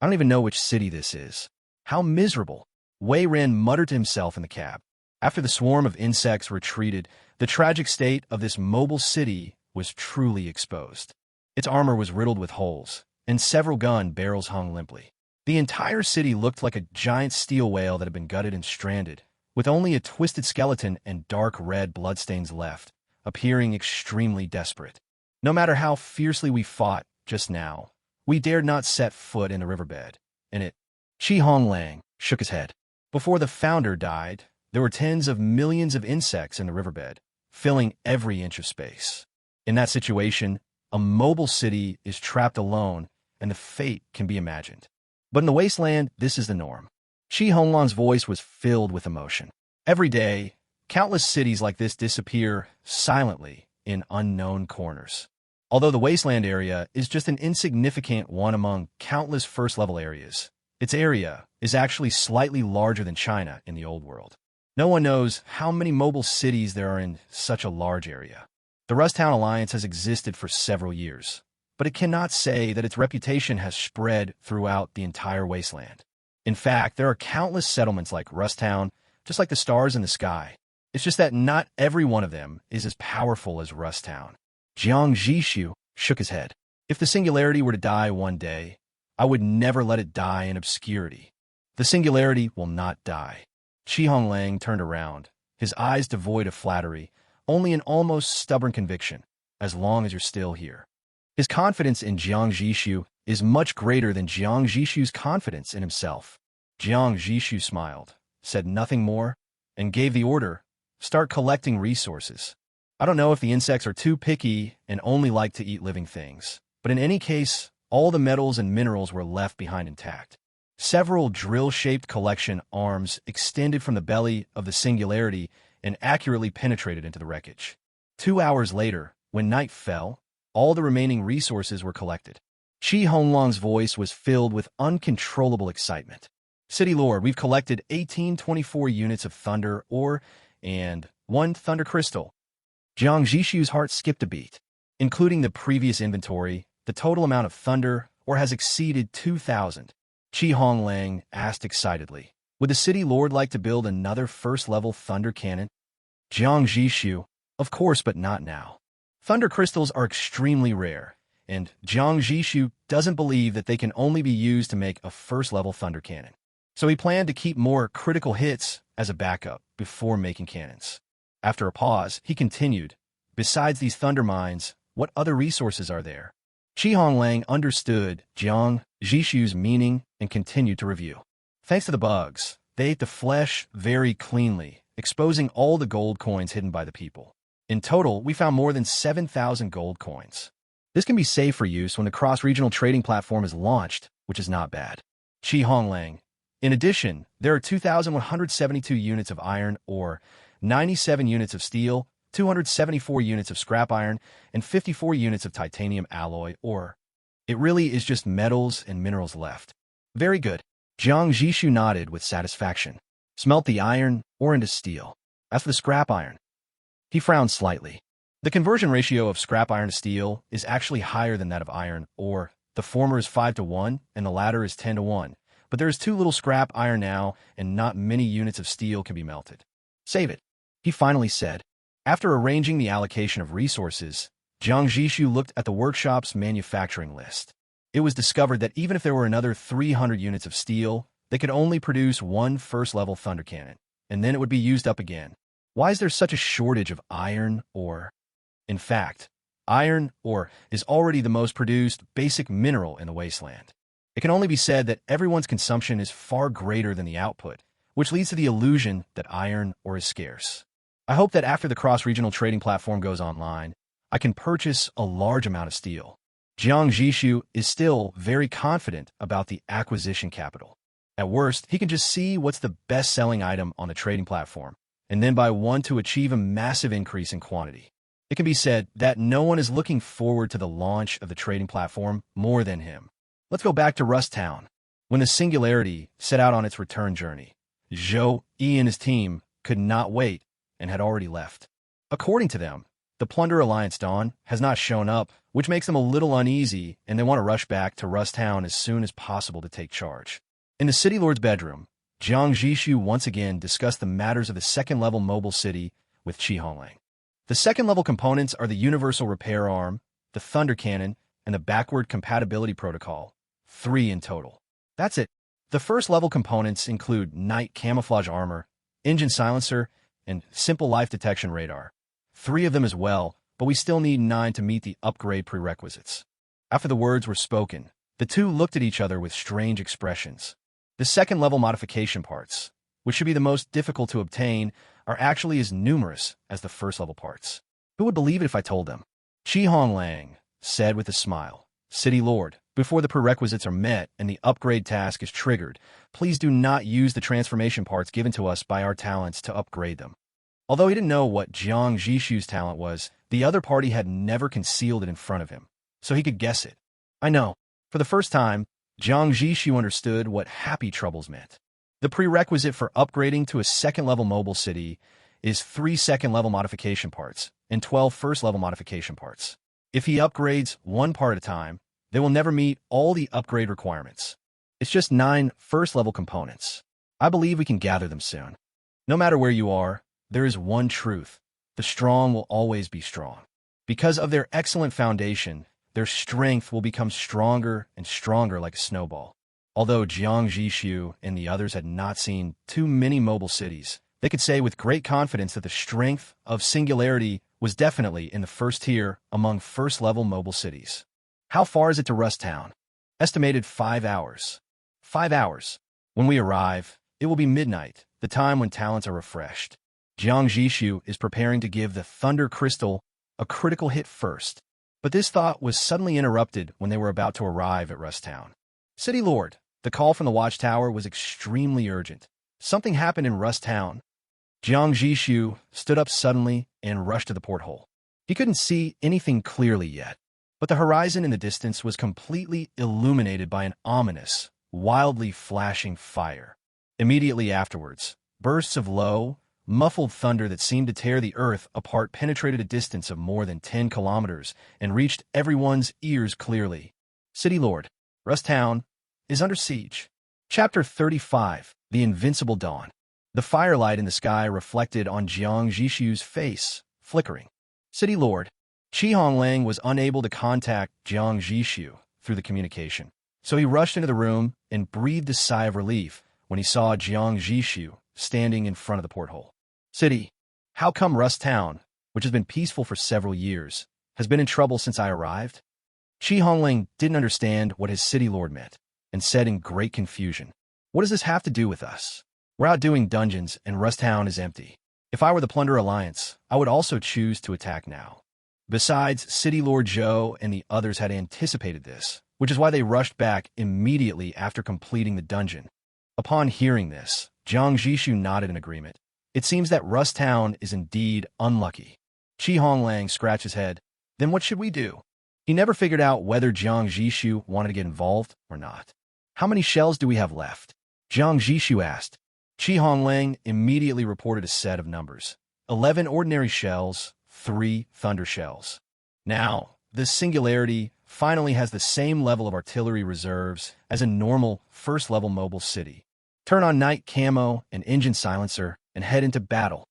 I don't even know which city this is. How miserable." Wei Ren muttered to himself in the cab. After the swarm of insects retreated, the tragic state of this mobile city was truly exposed. Its armor was riddled with holes, and several gun barrels hung limply. The entire city looked like a giant steel whale that had been gutted and stranded, with only a twisted skeleton and dark red bloodstains left, appearing extremely desperate. No matter how fiercely we fought just now, we dared not set foot in the riverbed, and it. Honglang shook his head. Before the founder died, there were tens of millions of insects in the riverbed, filling every inch of space. In that situation, a mobile city is trapped alone, and the fate can be imagined. But in the Wasteland, this is the norm. Honglang's voice was filled with emotion. Every day, countless cities like this disappear silently in unknown corners. Although the Wasteland area is just an insignificant one among countless first-level areas, its area is actually slightly larger than China in the Old World. No one knows how many mobile cities there are in such a large area. The Rusttown Alliance has existed for several years, but it cannot say that its reputation has spread throughout the entire Wasteland. In fact, there are countless settlements like Rusttown, just like the stars in the sky. It's just that not every one of them is as powerful as Rusttown. Jiang Zhixu shook his head. "If the Singularity were to die one day, I would never let it die in obscurity. The Singularity will not die." Honglang turned around, his eyes devoid of flattery, only an almost stubborn conviction, "As long as you're still here." His confidence in Jiang Zhixu is much greater than Jiang Zhixu's confidence in himself. Jiang Zhixu smiled, said nothing more, and gave the order, "Start collecting resources." I don't know if the insects are too picky and only like to eat living things, but in any case, all the metals and minerals were left behind intact. Several drill-shaped collection arms extended from the belly of the Singularity and accurately penetrated into the wreckage. 2 hours later, when night fell, all the remaining resources were collected. Honglang's voice was filled with uncontrollable excitement. "City Lord, we've collected 1824 units of thunder ore and 1 thunder crystal." Jiang Zhixu's heart skipped a beat. Including the previous inventory, the total amount of thunder ore has exceeded 2,000. Honglang asked excitedly, "Would the City Lord like to build another first-level thunder cannon?" Jiang Zhixu, "Of course, but not now. Thunder crystals are extremely rare, and Jiang Zhixu doesn't believe that they can only be used to make a first-level thunder cannon. So he planned to keep more critical hits as a backup before making cannons." After a pause, he continued, "Besides these thunder mines, what other resources are there?" Honglang understood Jiang Zhixu's meaning and continued to review. Thanks to the bugs, they ate the flesh very cleanly, exposing all the gold coins hidden by the people. In total, we found more than 7,000 gold coins. This can be saved for use when the cross-regional trading platform is launched, which is not bad. Honglang. In addition, there are 2,172 units of iron ore, 97 units of steel, 274 units of scrap iron, and 54 units of titanium alloy ore. It really is just metals and minerals left. Very good. Jiang Zhixu nodded with satisfaction. Smelt the iron ore into steel. As for the scrap iron, he frowned slightly. The conversion ratio of scrap iron to steel is actually higher than that of iron ore. The former is 5-to-1 and the latter is 10-to-1. But there is too little scrap iron now and not many units of steel can be melted. Save it, he finally said. After arranging the allocation of resources, Jiang Zhixu looked at the workshop's manufacturing list. It was discovered that even if there were another 300 units of steel, they could only produce one first-level thunder cannon, and then it would be used up again. Why is there such a shortage of iron ore? In fact, iron ore is already the most produced basic mineral in the Wasteland. It can only be said that everyone's consumption is far greater than the output, which leads to the illusion that iron ore is scarce. I hope that after the cross-regional trading platform goes online, I can purchase a large amount of steel. Jiang Zhixu is still very confident about the acquisition capital. At worst, he can just see what's the best-selling item on the trading platform, and then buy one to achieve a massive increase in quantity. It can be said that no one is looking forward to the launch of the trading platform more than him. Let's go back to Rusttown. When the Singularity set out on its return journey, Zhou Yi and his team could not wait and had already left. According to them, the Plunder Alliance Dawn has not shown up, which makes them a little uneasy, and they want to rush back to Rusttown as soon as possible to take charge. In the City Lord's bedroom, Jiang Zhixu once again discussed the matters of the second-level mobile city with Honglang. The second-level components are the Universal Repair Arm, the Thunder Cannon, and the Backward Compatibility Protocol, 3 in total. That's it. The first-level components include Night Camouflage Armor, Engine Silencer, and Simple Life Detection Radar. 3 of them as well, but we still need 9 to meet the upgrade prerequisites. After the words were spoken, the two looked at each other with strange expressions. The second-level modification parts, which should be the most difficult to obtain, are actually as numerous as the first-level parts. Who would believe it if I told them? Honglang said with a smile, City Lord, before the prerequisites are met and the upgrade task is triggered, please do not use the transformation parts given to us by our talents to upgrade them. Although he didn't know what Jiang Zhixu's talent was, the other party had never concealed it in front of him, so he could guess it. I know. For the first time, Jiang Zhixu understood what happy troubles meant. The prerequisite for upgrading to a second-level mobile city is 3 second-level modification parts and 12 first-level modification parts. If he upgrades one part at a time, they will never meet all the upgrade requirements. It's just 9 first-level components. I believe we can gather them soon. No matter where you are, there is one truth. The strong will always be strong. Because of their excellent foundation, their strength will become stronger and stronger like a snowball. Although Jiang Zhixu and the others had not seen too many mobile cities, they could say with great confidence that the strength of Singularity was definitely in the first tier among first-level mobile cities. How far is it to Rusttown? Estimated 5 hours. 5 hours. When we arrive, it will be midnight, the time when talents are refreshed. Jiang Zhixu is preparing to give the Thunder Crystal a critical hit first. But this thought was suddenly interrupted when they were about to arrive at Rusttown. City Lord, the call from the watchtower was extremely urgent. Something happened in Rusttown. Jiang Zhixu stood up suddenly and rushed to the porthole. He couldn't see anything clearly yet, but the horizon in the distance was completely illuminated by an ominous, wildly flashing fire. Immediately afterwards, bursts of low, muffled thunder that seemed to tear the earth apart penetrated a distance of more than 10 kilometers and reached everyone's ears clearly. City Lord, Rusttown is under siege. Chapter 35, The Invincible Dawn. The firelight in the sky reflected on Jiang Zhixu's face, flickering. City Lord, Honglang was unable to contact Jiang Zhixu through the communication, so he rushed into the room and breathed a sigh of relief when he saw Jiang Zhixu standing in front of the porthole. City, how come Rusttown, which has been peaceful for several years, has been in trouble since I arrived? Honglang didn't understand what his City Lord meant. and said in great confusion, "What does this have to do with us? We're out doing dungeons and Rusttown is empty. If I were the Plunder Alliance, I would also choose to attack now." Besides, City Lord Zhou and the others had anticipated this, which is why they rushed back immediately after completing the dungeon. Upon hearing this, Jiang Zhixu nodded in agreement. It seems that Rusttown is indeed unlucky. Honglang scratched his head. Then what should we do? He never figured out whether Jiang Zhixu wanted to get involved or not. How many shells do we have left? Jiang Zhixu asked. Honglang immediately reported a set of numbers. 11 ordinary shells, 3 thunder shells. Now, the singularity finally has the same level of artillery reserves as a normal first-level mobile city. Turn on night camo and engine silencer and head into battle.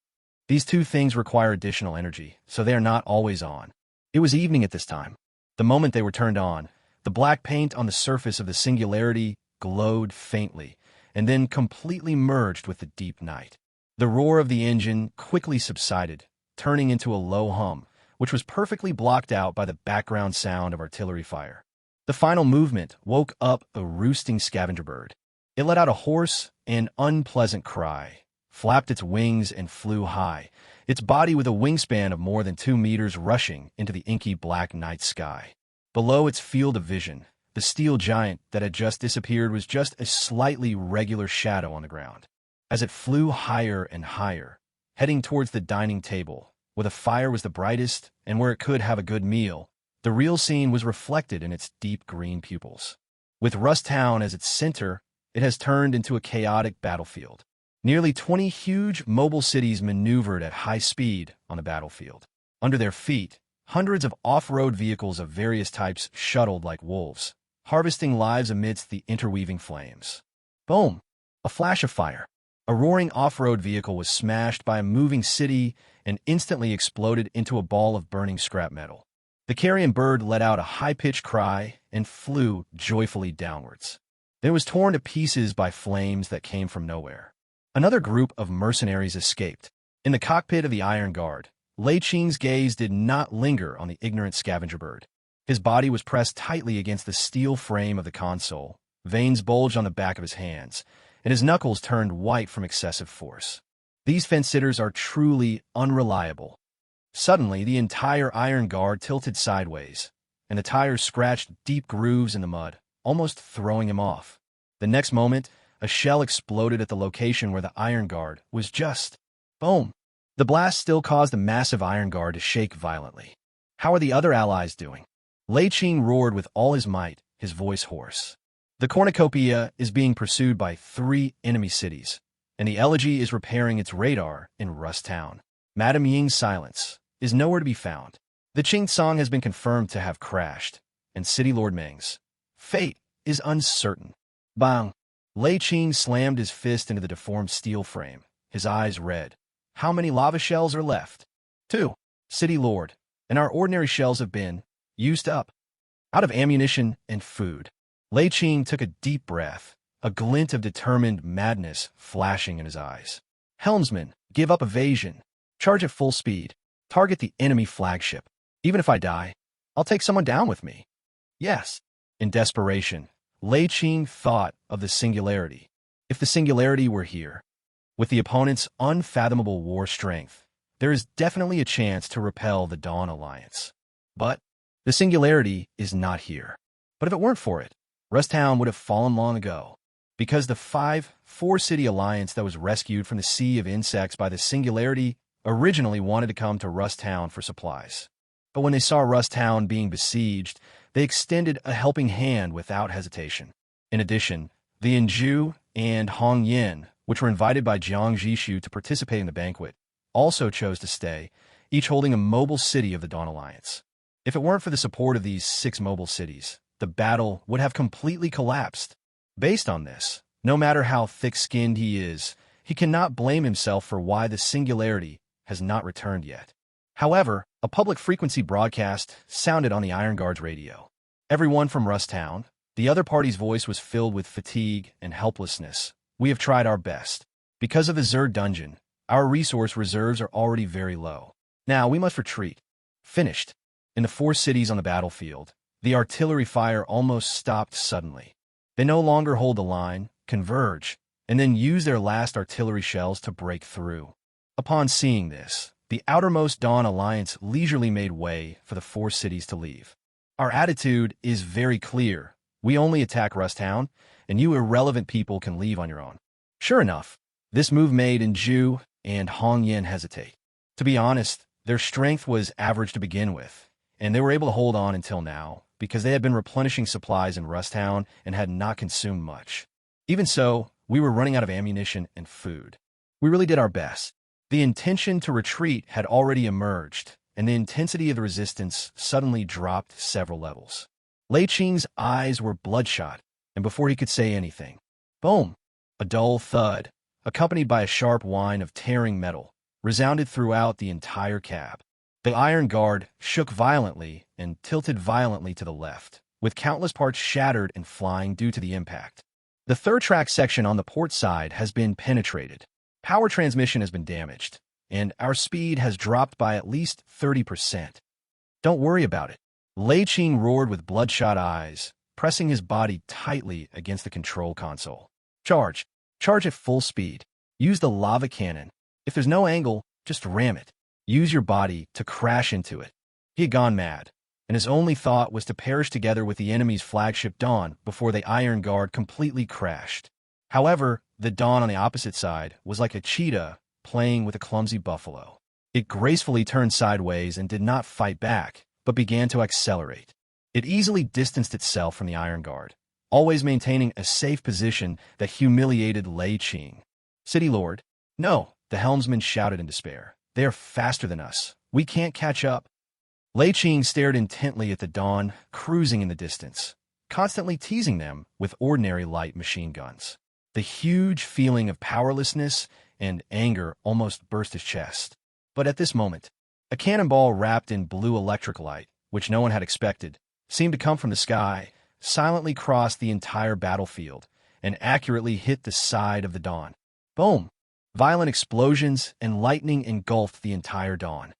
These two things require additional energy, so they are not always on. It was evening at this time. The moment they were turned on, the black paint on the surface of the singularity glowed faintly, and then completely merged with the deep night. The roar of the engine quickly subsided, turning into a low hum, which was perfectly blocked out by the background sound of artillery fire. The final movement woke up a roosting scavenger bird. It let out a hoarse and unpleasant cry, flapped its wings and flew high, its body with a wingspan of more than 2 meters rushing into the inky black night sky. Below its field of vision, the steel giant that had just disappeared was just a slightly regular shadow on the ground. As it flew higher and higher, heading towards the dining table, where the fire was the brightest and where it could have a good meal, the real scene was reflected in its deep green pupils. With Rusttown as its center, it has turned into a chaotic battlefield. Nearly 20 huge mobile cities maneuvered at high speed on the battlefield. Under their feet, hundreds of off-road vehicles of various types shuttled like wolves, harvesting lives amidst the interweaving flames. Boom! A flash of fire. A roaring off-road vehicle was smashed by a moving city and instantly exploded into a ball of burning scrap metal. The carrion bird let out a high-pitched cry and flew joyfully downwards. Then it was torn to pieces by flames that came from nowhere. Another group of mercenaries escaped. In the cockpit of the Iron Guard, Lei Qing's gaze did not linger on the ignorant scavenger bird. His body was pressed tightly against the steel frame of the console, veins bulged on the back of his hands, and his knuckles turned white from excessive force. These fence-sitters are truly unreliable. Suddenly, the entire Iron Guard tilted sideways, and the tires scratched deep grooves in the mud, almost throwing him off. The next moment, a shell exploded at the location where the Iron Guard was just. Boom! The blast still caused the massive Iron Guard to shake violently. How are the other allies doing? Lei Qing roared with all his might, his voice hoarse. The cornucopia is being pursued by 3 enemy cities, and the Elegy is repairing its radar in Rusttown. Madame Ying's silence is nowhere to be found. The Qing Song has been confirmed to have crashed, and City Lord Meng's fate is uncertain. Bang! Lei Qing slammed his fist into the deformed steel frame, his eyes red. How many lava shells are left? 2. City Lord, and our ordinary shells have been used up. Out of ammunition and food. Lei Qing took a deep breath, a glint of determined madness flashing in his eyes. Helmsman, give up evasion. Charge at full speed. Target the enemy flagship. Even if I die, I'll take someone down with me. Yes. In desperation, Lei Qing thought of the singularity. If the singularity were here, with the opponent's unfathomable war strength, there is definitely a chance to repel the Dawn Alliance. But the singularity is not here. But if it weren't for it, Rusttown would have fallen long ago. Because the 4-city alliance that was rescued from the sea of insects by the singularity originally wanted to come to Rusttown for supplies. But when they saw Rusttown being besieged, they extended a helping hand without hesitation. In addition, the Inju and Hongyan, which were invited by Jiang Zhixu to participate in the banquet, also chose to stay, each holding a mobile city of the Dawn Alliance. If it weren't for the support of these 6 mobile cities, the battle would have completely collapsed. Based on this, no matter how thick-skinned he is, he cannot blame himself for why the singularity has not returned yet. However, a public frequency broadcast sounded on the Iron Guard's radio. Everyone from Rusttown, the other party's voice was filled with fatigue and helplessness. We have tried our best. Because of the Zerg dungeon, our resource reserves are already very low. Now we must retreat. Finished. In the 4 cities on the battlefield, the artillery fire almost stopped suddenly. They no longer hold the line, converge, and then use their last artillery shells to break through. Upon seeing this, the outermost Dawn Alliance leisurely made way for the four cities to leave. Our attitude is very clear. We only attack Rusttown, and you irrelevant people can leave on your own. Sure enough, this move made Zhu and Hongyan hesitate. To be honest, their strength was average to begin with, and they were able to hold on until now because they had been replenishing supplies in Rusttown and had not consumed much. Even so, we were running out of ammunition and food. We really did our best. The intention to retreat had already emerged, and the intensity of the resistance suddenly dropped several levels. Lei Qing's eyes were bloodshot, and before he could say anything, boom! A dull thud, accompanied by a sharp whine of tearing metal, resounded throughout the entire cab. The iron guard shook violently and tilted violently to the left, with countless parts shattered and flying due to the impact. The third track section on the port side has been penetrated. Power transmission has been damaged, and our speed has dropped by at least 30%. Don't worry about it. Lei Qing roared with bloodshot eyes, pressing his body tightly against the control console. Charge. Charge at full speed. Use the lava cannon. If there's no angle, just ram it. Use your body to crash into it. He had gone mad, and his only thought was to perish together with the enemy's flagship Dawn before the Iron Guard completely crashed. However, the Dawn on the opposite side was like a cheetah playing with a clumsy buffalo. It gracefully turned sideways and did not fight back, but began to accelerate. It easily distanced itself from the Iron Guard, always maintaining a safe position that humiliated Lei Qing. City Lord, no, the helmsman shouted in despair. They are faster than us. We can't catch up. Lei Qing stared intently at the Dawn, cruising in the distance, constantly teasing them with ordinary light machine guns. The huge feeling of powerlessness and anger almost burst his chest. But at this moment, a cannonball wrapped in blue electric light, which no one had expected, seemed to come from the sky, silently crossed the entire battlefield, and accurately hit the side of the Dawn. Boom! Violent explosions and lightning engulfed the entire Dawn.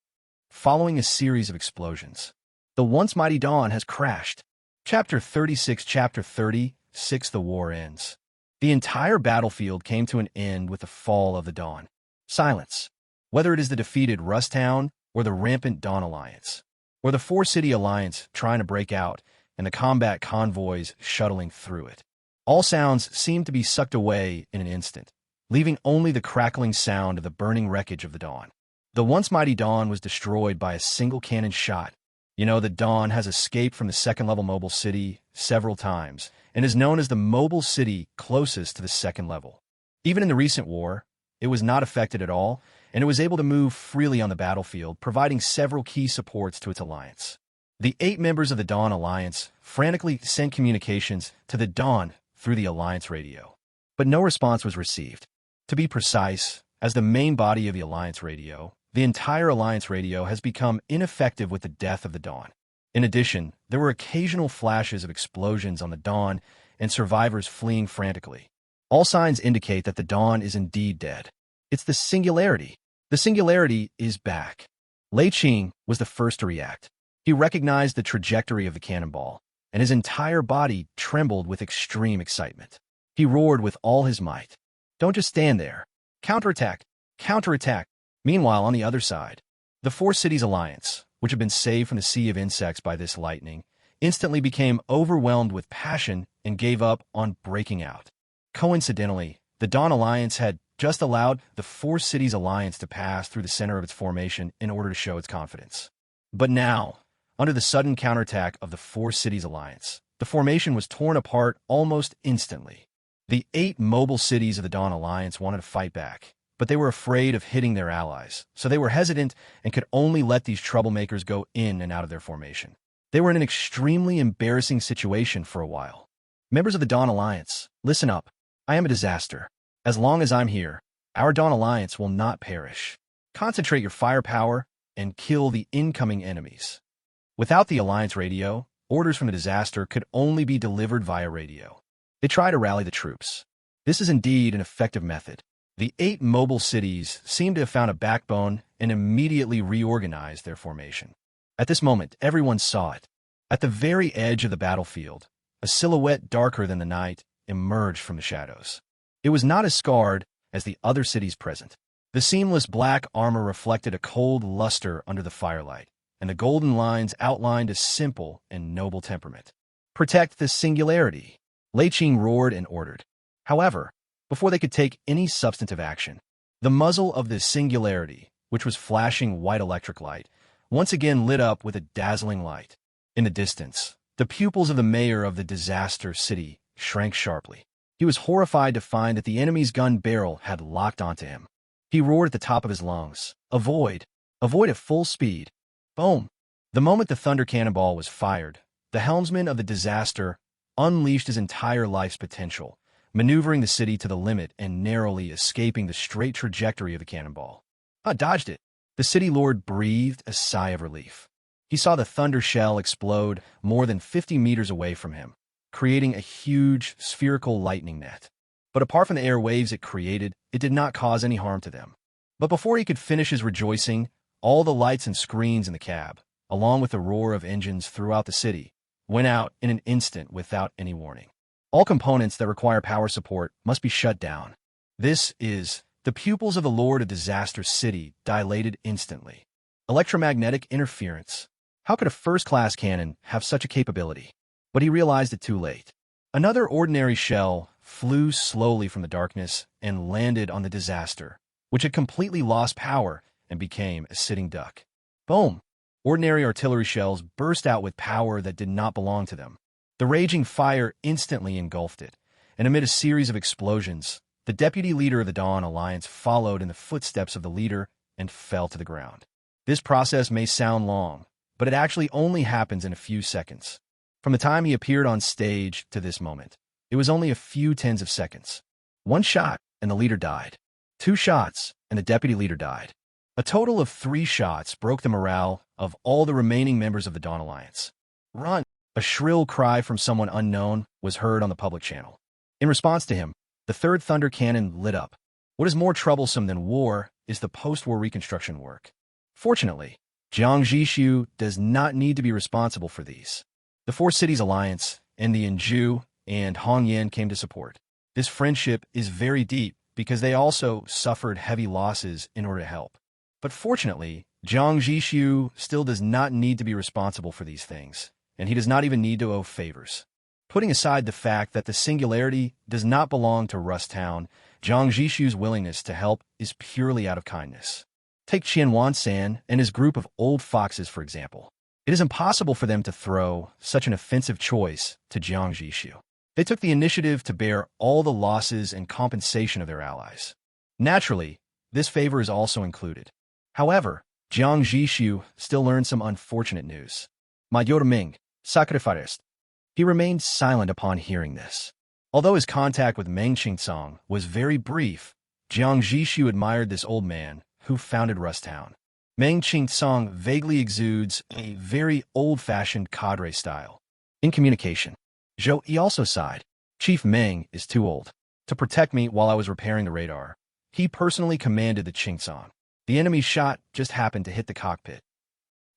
Following a series of explosions, the once mighty Dawn has crashed. Chapter 36. Chapter 36. The war ends. The entire battlefield came to an end with the fall of the Dawn. Silence. Whether it is the defeated Rusttown or the rampant Dawn Alliance, or the four-city alliance trying to break out and the combat convoys shuttling through it, all sounds seemed to be sucked away in an instant, leaving only the crackling sound of the burning wreckage of the Dawn. The once mighty Dawn was destroyed by a single cannon shot. You know, the Dawn has escaped from the second-level mobile city several times and is known as the mobile city closest to the second level. Even in the recent war, it was not affected at all, and it was able to move freely on the battlefield, providing several key supports to its alliance. The 8 members of the Dawn Alliance frantically sent communications to the Dawn through the Alliance radio, but no response was received. To be precise, as the main body of the Alliance radio, the entire Alliance radio has become ineffective with the death of the Dawn. In addition, there were occasional flashes of explosions on the Dawn and survivors fleeing frantically. All signs indicate that the Dawn is indeed dead. It's the singularity. The singularity is back. Lei Qing was the first to react. He recognized the trajectory of the cannonball, and his entire body trembled with extreme excitement. He roared with all his might. Don't just stand there. Counterattack! Counterattack! Meanwhile, on the other side, the Four Cities Alliance, which had been saved from the sea of insects by this lightning, instantly became overwhelmed with passion and gave up on breaking out. Coincidentally, the Dawn Alliance had just allowed the Four Cities Alliance to pass through the center of its formation in order to show its confidence. But now, under the sudden counterattack of the Four Cities Alliance, the formation was torn apart almost instantly. The 8 mobile cities of the Dawn Alliance wanted to fight back, but they were afraid of hitting their allies, so they were hesitant and could only let these troublemakers go in and out of their formation. They were in an extremely embarrassing situation for a while. Members of the Dawn Alliance, listen up. I am a disaster. As long as I'm here, our Dawn Alliance will not perish. Concentrate your firepower and kill the incoming enemies. Without the Alliance radio, orders from the disaster could only be delivered via radio. They try to rally the troops. This is indeed an effective method. The 8 mobile cities seem to have found a backbone and immediately reorganized their formation. At this moment, everyone saw it. At the very edge of the battlefield, A silhouette darker than the night emerged from the shadows. It was not as scarred as the other cities present. The seamless black armor reflected a cold luster under the firelight, and the golden lines outlined a simple and noble temperament. "Protect the singularity," Lei Qing roared and ordered. However, before they could take any substantive action, the muzzle of the singularity, which was flashing white electric light, once again lit up with a dazzling light. In the distance, the pupils of the mayor of the disaster city shrank sharply. He was horrified to find that the enemy's gun barrel had locked onto him. He roared at the top of his lungs, "Avoid! Avoid at full speed!" Boom! The moment the thunder cannonball was fired, the helmsman of the disaster unleashed his entire life's potential, maneuvering the city to the limit and narrowly escaping the straight trajectory of the cannonball. "I dodged it." The city lord breathed a sigh of relief. He saw the thunder shell explode more than 50 meters away from him, creating a huge spherical lightning net. But apart from the air waves it created, it did not cause any harm to them. But before he could finish his rejoicing, all the lights and screens in the cab, along with the roar of engines throughout the city, went out in an instant without any warning. All components that require power support must be shut down. The pupils of the Lord of Disaster City dilated instantly. Electromagnetic interference. How could a first-class cannon have such a capability? But he realized it too late. Another ordinary shell flew slowly from the darkness and landed on the disaster, which had completely lost power and became a sitting duck. Boom! Ordinary artillery shells burst out with power that did not belong to them. The raging fire instantly engulfed it, and amid a series of explosions, the deputy leader of the Dawn Alliance followed in the footsteps of the leader and fell to the ground. This process may sound long, but it actually only happens in a few seconds. From the time he appeared on stage to this moment, it was only a few tens of seconds. One shot, and the leader died. 2 shots, and the deputy leader died. A total of 3 shots broke the morale of all the remaining members of the Dawn Alliance. "Run!" A shrill cry from someone unknown was heard on the public channel. In response to him, the third thunder cannon lit up. What is more troublesome than war is the post-war reconstruction work. Fortunately, Jiang Zhixu does not need to be responsible for these. The 4 cities alliance and the Anju and Honglang came to support. This friendship is very deep because they also suffered heavy losses in order to help. But fortunately, Jiang Zhixu still does not need to be responsible for these things, and he does not even need to owe favors. Putting aside the fact that the singularity does not belong to Rusttown, Jiang Zhixu's willingness to help is purely out of kindness. Take Qianwan-san and his group of old foxes, for example. It is impossible for them to throw such an offensive choice to Jiang Zhixu. They took the initiative to bear all the losses and compensation of their allies. Naturally, this favor is also included. However, Jiang Zhixu still learned some unfortunate news. "My Ming, sacrificed." He remained silent upon hearing this. Although his contact with Meng Qingsong was very brief, Jiang Zhixu admired this old man who founded Rusttown. Meng Qingsong vaguely exudes a very old-fashioned cadre style. In communication, Zhou Yi also sighed. "Chief Meng is too old to protect me while I was repairing the radar. He personally commanded the Qingsong. The enemy's shot just happened to hit the cockpit.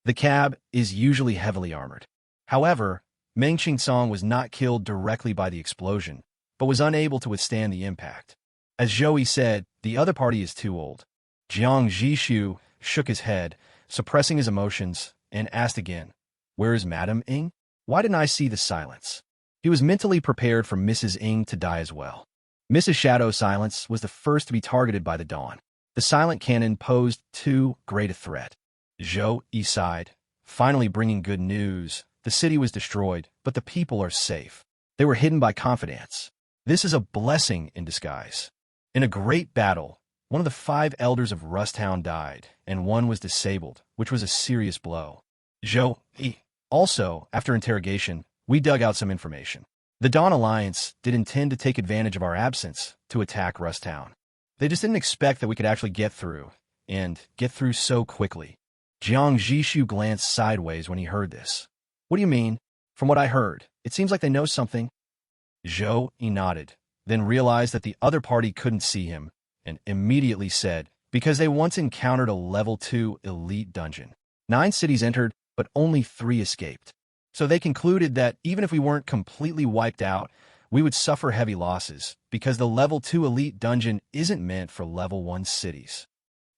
The cab is usually heavily armored. However, Meng Qingsong was not killed directly by the explosion, but was unable to withstand the impact. As Zhou Yi said, the other party is too old." Jiang Zhixu shook his head, suppressing his emotions, and asked again, "Where is Madame Ing? Why didn't I see the silence?" He was mentally prepared for Mrs. Ing to die as well. Mrs. Shadow Silence was the first to be targeted by the Dawn. The silent cannon posed too great a threat. Zhou Yi sighed, finally bringing good news. The city was destroyed, but the people are safe. They were hidden by confidence. This is a blessing in disguise. In a great battle, one of the 5 elders of Rusttown died, and one was disabled, which was a serious blow. Zhou Yi. Also, after interrogation, we dug out some information. The Dawn Alliance did intend to take advantage of our absence to attack Rusttown. They just didn't expect that we could actually get through, and get through so quickly. Jiang Zhixu glanced sideways when he heard this. "What do you mean?" "From what I heard, it seems like they know something." Zhou Yi nodded, then realized that the other party couldn't see him, and immediately said, "Because they once encountered a level 2 elite dungeon. 9 cities entered, but only 3 escaped. So they concluded that even if we weren't completely wiped out, we would suffer heavy losses because the level 2 elite dungeon isn't meant for level 1 cities.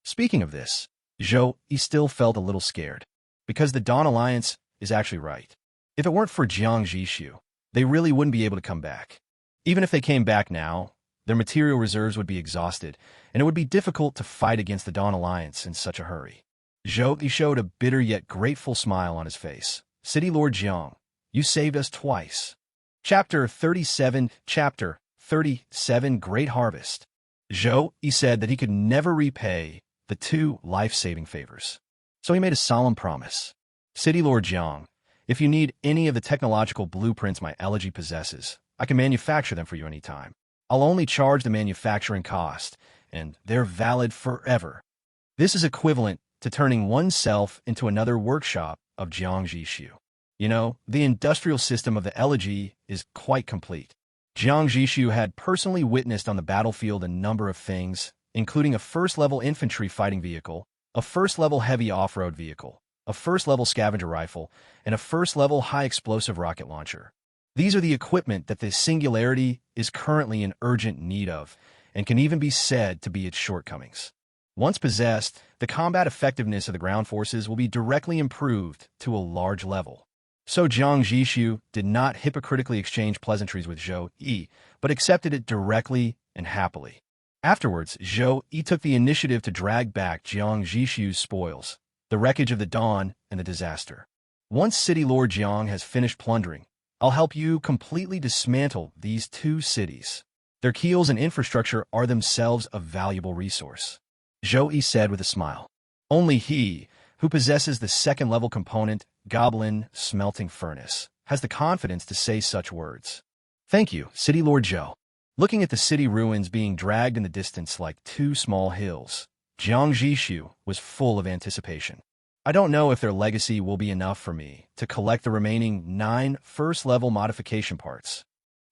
Speaking of this, Zhou still felt a little scared because the Dawn Alliance is actually right. If it weren't for Jiang Zhixu, they really wouldn't be able to come back. Even if they came back now, their material reserves would be exhausted, and it would be difficult to fight against the Dawn Alliance in such a hurry. Zhou showed a bitter yet grateful smile on his face. City Lord Jiang, you saved us twice. Chapter 37 Great Harvest. Zhou said that he could never repay the 2 life-saving favors. So he made a solemn promise. City Lord Jiang, if you need any of the technological blueprints my elegy possesses, I can manufacture them for you anytime. I'll only charge the manufacturing cost, and they're valid forever. This is equivalent to turning oneself into another workshop of Jiang Zhixu. You know, the industrial system of the elegy is quite complete. Jiang Zhixu had personally witnessed on the battlefield a number of things, including a first-level infantry fighting vehicle, a first-level heavy off-road vehicle, a first-level scavenger rifle, and a first-level high-explosive rocket launcher. These are the equipment that the Singularity is currently in urgent need of, and can even be said to be its shortcomings. Once possessed, the combat effectiveness of the ground forces will be directly improved to a large level. So Jiang Zhixu did not hypocritically exchange pleasantries with Zhou Yi, but accepted it directly and happily. Afterwards, Zhou Yi took the initiative to drag back Jiang Zhixu's spoils, the wreckage of the Dawn and the disaster. Once City Lord Jiang has finished plundering, I'll help you completely dismantle these 2 cities. Their keels and infrastructure are themselves a valuable resource. Zhou Yi said with a smile. Only he, who possesses the second-level component, Goblin Smelting Furnace, has the confidence to say such words. Thank you, City Lord Zhou. Looking at the city ruins being dragged in the distance like 2 small hills, Jiang Zhixu was full of anticipation. I don't know if their legacy will be enough for me to collect the remaining 9 first-level modification parts.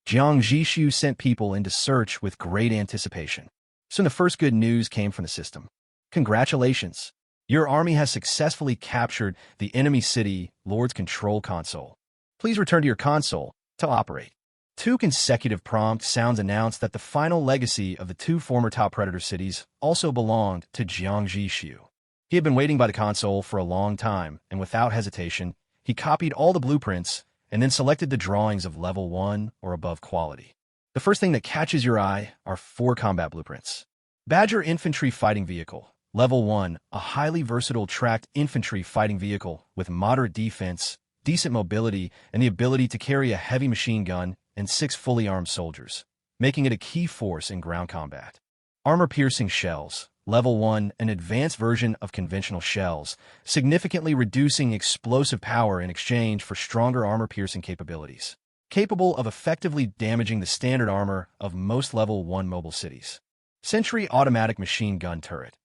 Jiang Zhixu sent people into search with great anticipation. Soon the first good news came from the system. Congratulations! Your army has successfully captured the enemy city Lord's control console. Please return to your console to operate. 2 consecutive prompt sounds announced that the final legacy of the 2 former top predator cities also belonged to Jiang Zhixu. He had been waiting by the console for a long time, and without hesitation, he copied all the blueprints and then selected the drawings of level 1 or above quality. The first thing that catches your eye are 4 combat blueprints. Badger Infantry Fighting Vehicle. Level 1, a highly versatile tracked infantry fighting vehicle with moderate defense, decent mobility, and the ability to carry a heavy machine gun and 6 fully armed soldiers, making it a key force in ground combat. Armor-piercing shells. Level 1, an advanced version of conventional shells, significantly reducing explosive power in exchange for stronger armor-piercing capabilities, capable of effectively damaging the standard armor of most Level 1 mobile cities. Sentry Automatic Machine Gun Turret.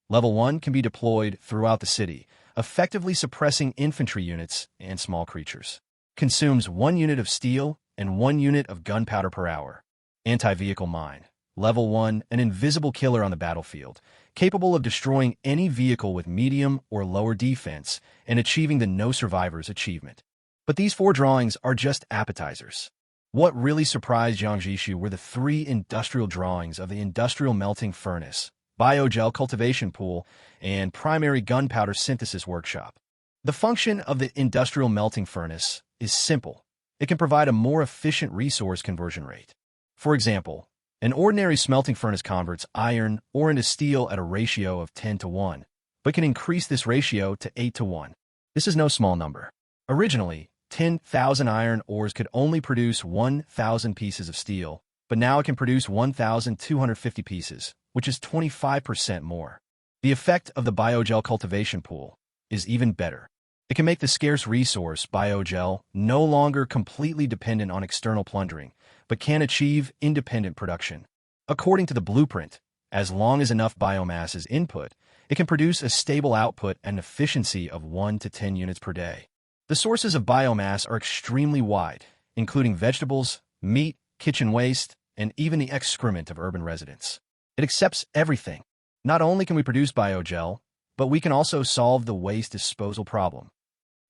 Level 1 can be deployed throughout the city, effectively suppressing infantry units and small creatures. Consumes 1 unit of steel and 1 unit of gunpowder per hour. Anti-vehicle mine. Level 1, an invisible killer on the battlefield, capable of destroying any vehicle with medium or lower defense and achieving the No Survivors achievement. But these 4 drawings are just appetizers. What really surprised Jiang Zhixu were the 3 industrial drawings of the industrial melting furnace, biogel cultivation pool, and primary gunpowder synthesis workshop. The function of the industrial melting furnace is simple. It can provide a more efficient resource conversion rate. For example, an ordinary smelting furnace converts iron ore into steel at a ratio of 10:1, but can increase this ratio to 8:1. This is no small number. Originally, 10,000 iron ores could only produce 1,000 pieces of steel, but now it can produce 1,250 pieces, which is 25% more. The effect of the biogel cultivation pool is even better. It can make the scarce resource, biogel, no longer completely dependent on external plundering, but can achieve independent production. According to the blueprint, as long as enough biomass is input, it can produce a stable output and efficiency of 1 to 10 units per day. The sources of biomass are extremely wide, including vegetables, meat, kitchen waste, and even the excrement of urban residents. It accepts everything. Not only can we produce biogel, but we can also solve the waste disposal problem.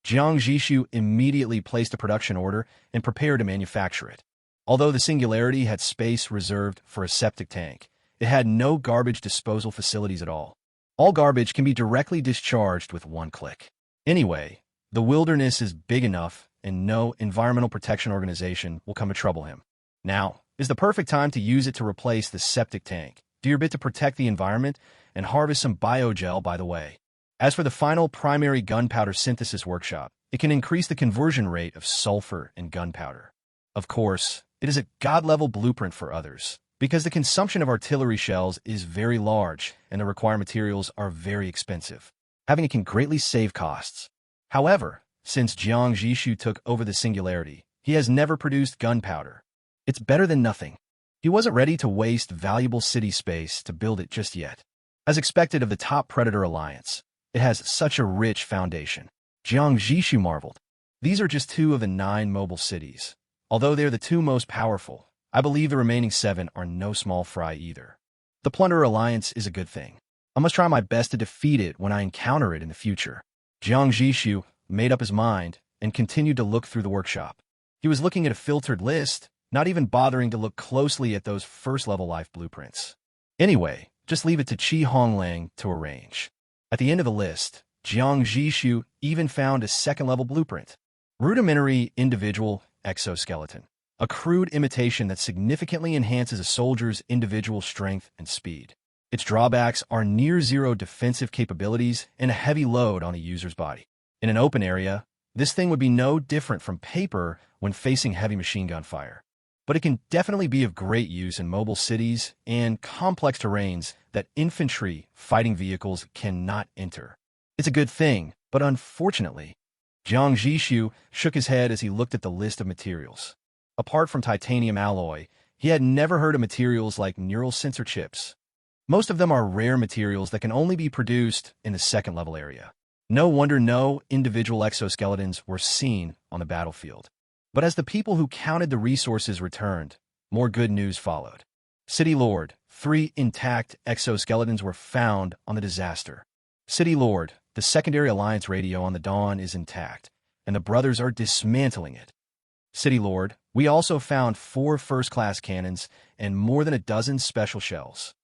Jiang Zhixu immediately placed a production order and prepared to manufacture it. Although the Singularity had space reserved for a septic tank, it had no garbage disposal facilities at all. All garbage can be directly discharged with one click. Anyway, the wilderness is big enough and no environmental protection organization will come to trouble him. Now is the perfect time to use it to replace the septic tank, do your bit to protect the environment, and harvest some biogel by the way. As for the final primary gunpowder synthesis workshop, it can increase the conversion rate of sulfur and gunpowder. Of course, it is a god-level blueprint for others, because the consumption of artillery shells is very large and the required materials are very expensive. Having it can greatly save costs. However, since Jiang Zhixu took over the Singularity, he has never produced gunpowder. It's better than nothing. He wasn't ready to waste valuable city space to build it just yet. As expected of the top Predator Alliance, it has such a rich foundation. Jiang Zhixu marveled. These are just 2 of the 9 mobile cities. Although they're the 2 most powerful, I believe the remaining 7 are no small fry either. The Plunderer Alliance is a good thing. I must try my best to defeat it when I encounter it in the future. Jiang Zhixu made up his mind and continued to look through the workshop. He was looking at a filtered list, not even bothering to look closely at those first-level life blueprints. Anyway, just leave it to Honglang to arrange. At the end of the list, Jiang Zhixu even found a second-level blueprint. Rudimentary individual exoskeleton. A crude imitation that significantly enhances a soldier's individual strength and speed. Its drawbacks are near-zero defensive capabilities and a heavy load on a user's body. In an open area, this thing would be no different from paper when facing heavy machine gun fire. But it can definitely be of great use in mobile cities and complex terrains that infantry fighting vehicles cannot enter. It's a good thing, but unfortunately, Jiang Zhixu shook his head as he looked at the list of materials. Apart from titanium alloy, he had never heard of materials like neural sensor chips. Most of them are rare materials that can only be produced in the second-level area. No wonder no individual exoskeletons were seen on the battlefield. But as the people who counted the resources returned, more good news followed. City Lord, 3 intact exoskeletons were found on the disaster. City Lord, the secondary alliance radio on the Dawn is intact, and the brothers are dismantling it. City Lord, we also found 4 first-class cannons and more than a dozen special shells.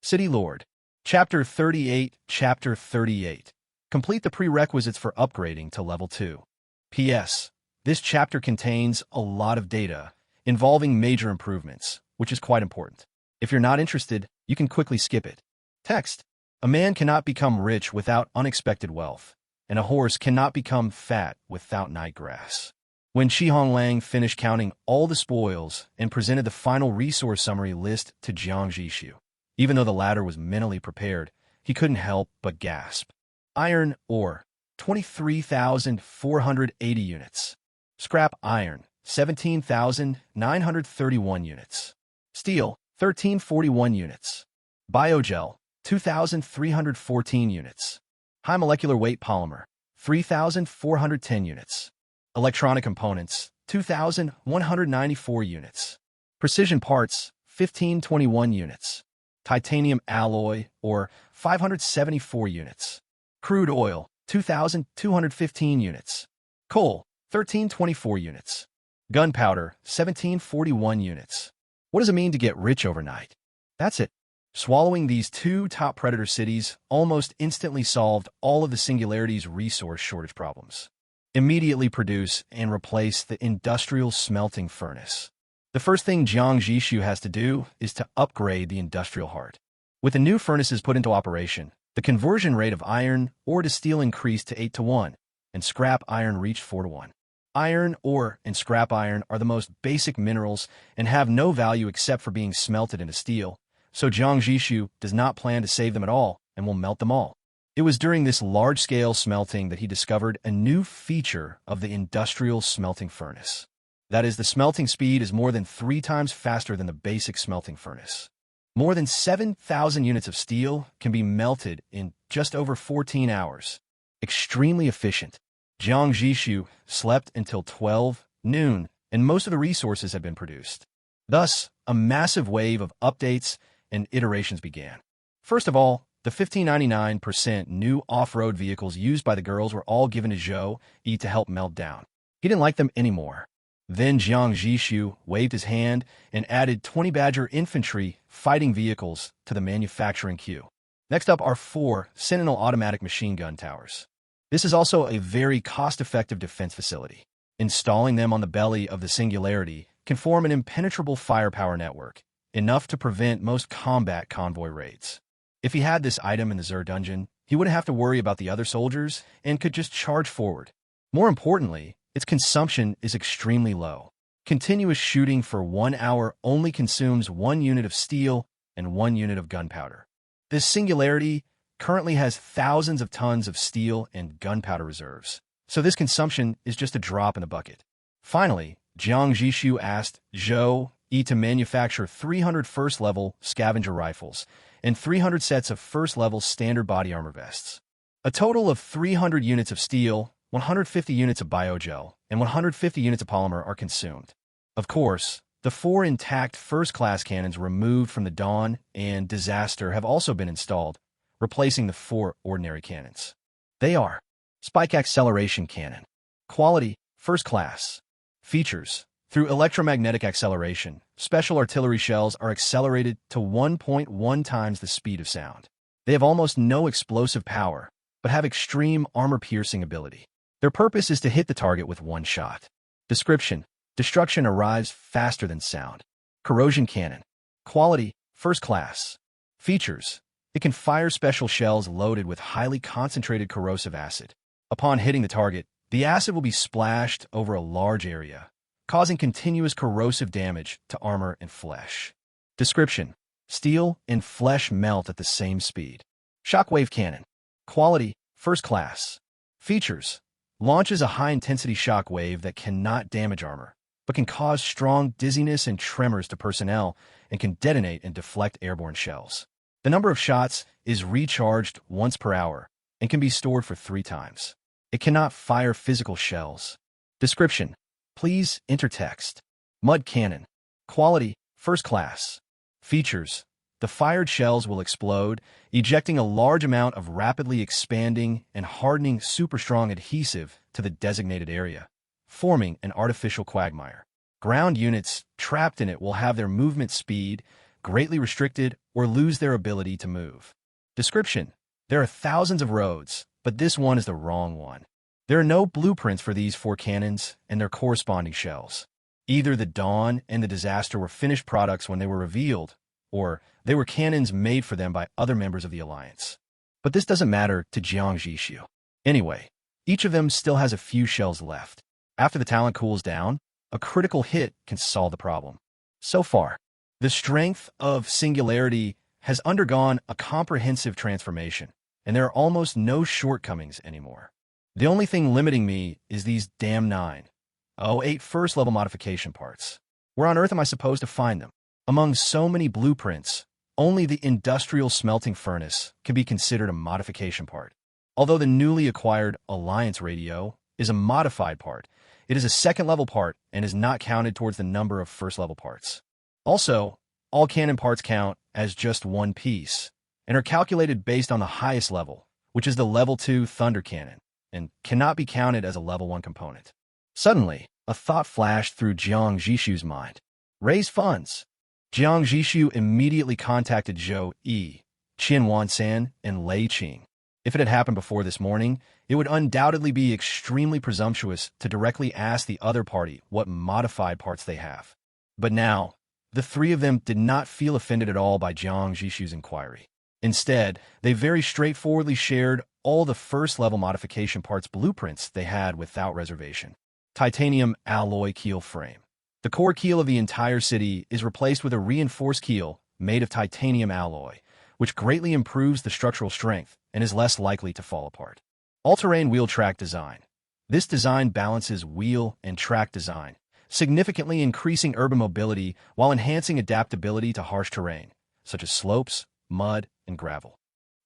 City Lord, Chapter 38, Chapter 38. Complete the prerequisites for upgrading to Level 2. P.S. This chapter contains a lot of data involving major improvements, which is quite important. If you're not interested, you can quickly skip it. Text. A man cannot become rich without unexpected wealth, and a horse cannot become fat without night grass. When Honglang finished counting all the spoils and presented the final resource summary list to Jiang Zhixu, even though the latter was mentally prepared, he couldn't help but gasp. Iron ore, 23,480 units. Scrap iron, 17,931 units. Steel, 1,341 units. Biogel, 2,314 units. High molecular weight polymer, 3,410 units. Electronic components, 2,194 units. Precision parts, 1,521 units. Titanium alloy, or 574 units. Crude oil, 2,215 units. Coal, 1,324 units. Gunpowder, 1,741 units. What does it mean to get rich overnight? That's it. Swallowing these 2 top Predator cities almost instantly solved all of the Singularity's resource shortage problems. Immediately produce and replace the industrial smelting furnace. The first thing Jiang Zhixu has to do is to upgrade the industrial heart. With the new furnaces put into operation, the conversion rate of iron ore to steel increased to 8-1, and scrap iron reached 4-1. Iron ore and scrap iron are the most basic minerals and have no value except for being smelted into steel, so Jiang Zhixu does not plan to save them at all and will melt them all. It was during this large-scale smelting that he discovered a new feature of the industrial smelting furnace. That is, the smelting speed is more than 3 times faster than the basic smelting furnace. More than 7,000 units of steel can be melted in just over 14 hours. Extremely efficient. Jiang Zhixu slept until 12 noon, and most of the resources had been produced. Thus, a massive wave of updates and iterations began. First of all, The 1599% new off-road vehicles used by the girls were all given to Zhou Yi to help melt down. He didn't like them anymore. Then Jiang Zhixu waved his hand and added 20 Badger infantry fighting vehicles to the manufacturing queue. Next up are 4 Sentinel automatic machine gun towers. This is also a very cost-effective defense facility. Installing them on the belly of the Singularity can form an impenetrable firepower network, enough to prevent most combat convoy raids. If he had this item in the Zerg dungeon, he wouldn't have to worry about the other soldiers and could just charge forward. More importantly, its consumption is extremely low. Continuous shooting for 1 hour only consumes 1 unit of steel and 1 unit of gunpowder. This Singularity currently has thousands of tons of steel and gunpowder reserves, so this consumption is just a drop in the bucket. Finally, Jiang Zhixu asked Zhou Yi to manufacture 300 first-level scavenger rifles and 300 sets of first-level standard body armor vests. A total of 300 units of steel, 150 units of biogel, and 150 units of polymer are consumed. Of course, the 4 intact first-class cannons removed from the Dawn and Disaster have also been installed, replacing the 4 ordinary cannons. They are Spike Acceleration Cannon. Quality, first class. Features: through electromagnetic acceleration, special artillery shells are accelerated to 1.1 times the speed of sound. They have almost no explosive power, but have extreme armor-piercing ability. Their purpose is to hit the target with 1 shot. Description: destruction arrives faster than sound. Corrosion Cannon. Quality, first class. Features: it can fire special shells loaded with highly concentrated corrosive acid. Upon hitting the target, the acid will be splashed over a large area, causing continuous corrosive damage to armor and flesh. Description: steel and flesh melt at the same speed. Shockwave Cannon. Quality, first class. Features: launches a high-intensity shockwave that cannot damage armor, but can cause strong dizziness and tremors to personnel and can detonate and deflect airborne shells. The number of shots is recharged once per hour and can be stored for 3 times. It cannot fire physical shells. Description: please enter text. Mud Cannon. Quality, first class. Features: the fired shells will explode, ejecting a large amount of rapidly expanding and hardening super-strong adhesive to the designated area, forming an artificial quagmire. Ground units trapped in it will have their movement speed greatly restricted or lose their ability to move. Description: there are thousands of roads, but this one is the wrong one. There are no blueprints for these 4 cannons and their corresponding shells. Either the Dawn and the Disaster were finished products when they were revealed, or they were cannons made for them by other members of the Alliance. But this doesn't matter to Jiang Zhixu. Anyway, each of them still has a few shells left. After the talent cools down, a critical hit can solve the problem. So far, the strength of Singularity has undergone a comprehensive transformation, and there are almost no shortcomings anymore. The only thing limiting me is these damn 908 first-level modification parts. Where on earth am I supposed to find them? Among so many blueprints, only the industrial smelting furnace can be considered a modification part. Although the newly acquired Alliance radio is a modified part, it is a second-level part and is not counted towards the number of first-level parts. Also, all cannon parts count as just one piece and are calculated based on the highest level, which is the Level 2 Thunder Cannon, and cannot be counted as a Level 1 component. Suddenly, a thought flashed through Jiang Zhixu's mind. Raise funds. Jiang Zhixu immediately contacted Zhou Yi, Qian Wansan, and Lei Qing. If it had happened before this morning, it would undoubtedly be extremely presumptuous to directly ask the other party what modified parts they have. But now, the 3 of them did not feel offended at all by Jiang Zhixu's inquiry. Instead, they very straightforwardly shared all the first-level modification parts blueprints they had without reservation. Titanium alloy keel frame. The core keel of the entire city is replaced with a reinforced keel made of titanium alloy, which greatly improves the structural strength and is less likely to fall apart. All-terrain wheel track design. This design balances wheel and track design, significantly increasing urban mobility while enhancing adaptability to harsh terrain, such as slopes, mud, and gravel.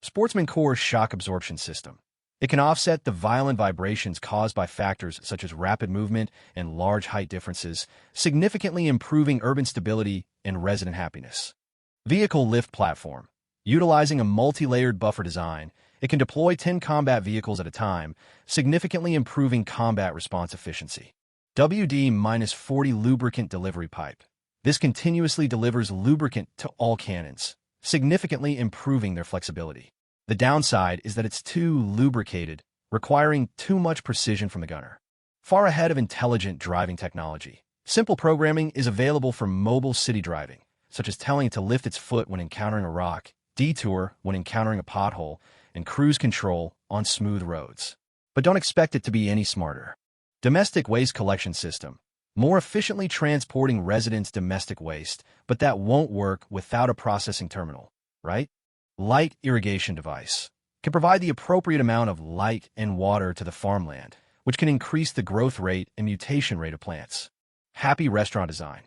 Sportsman Core shock absorption system. It can offset the violent vibrations caused by factors such as rapid movement and large height differences, significantly improving urban stability and resident happiness. Vehicle lift platform. Utilizing a multi-layered buffer design, it can deploy 10 combat vehicles at a time, significantly improving combat response efficiency. WD-40 lubricant delivery pipe. This continuously delivers lubricant to all cannons, significantly improving their flexibility. The downside is that it's too lubricated, requiring too much precision from the gunner. Far ahead of intelligent driving technology, simple programming is available for mobile city driving, such as telling it to lift its foot when encountering a rock, detour when encountering a pothole, and cruise control on smooth roads. But don't expect it to be any smarter. Domestic waste collection system. More efficiently transporting residents' domestic waste, but that won't work without a processing terminal, right? Light irrigation device. Can provide the appropriate amount of light and water to the farmland, which can increase the growth rate and mutation rate of plants. Happy restaurant design.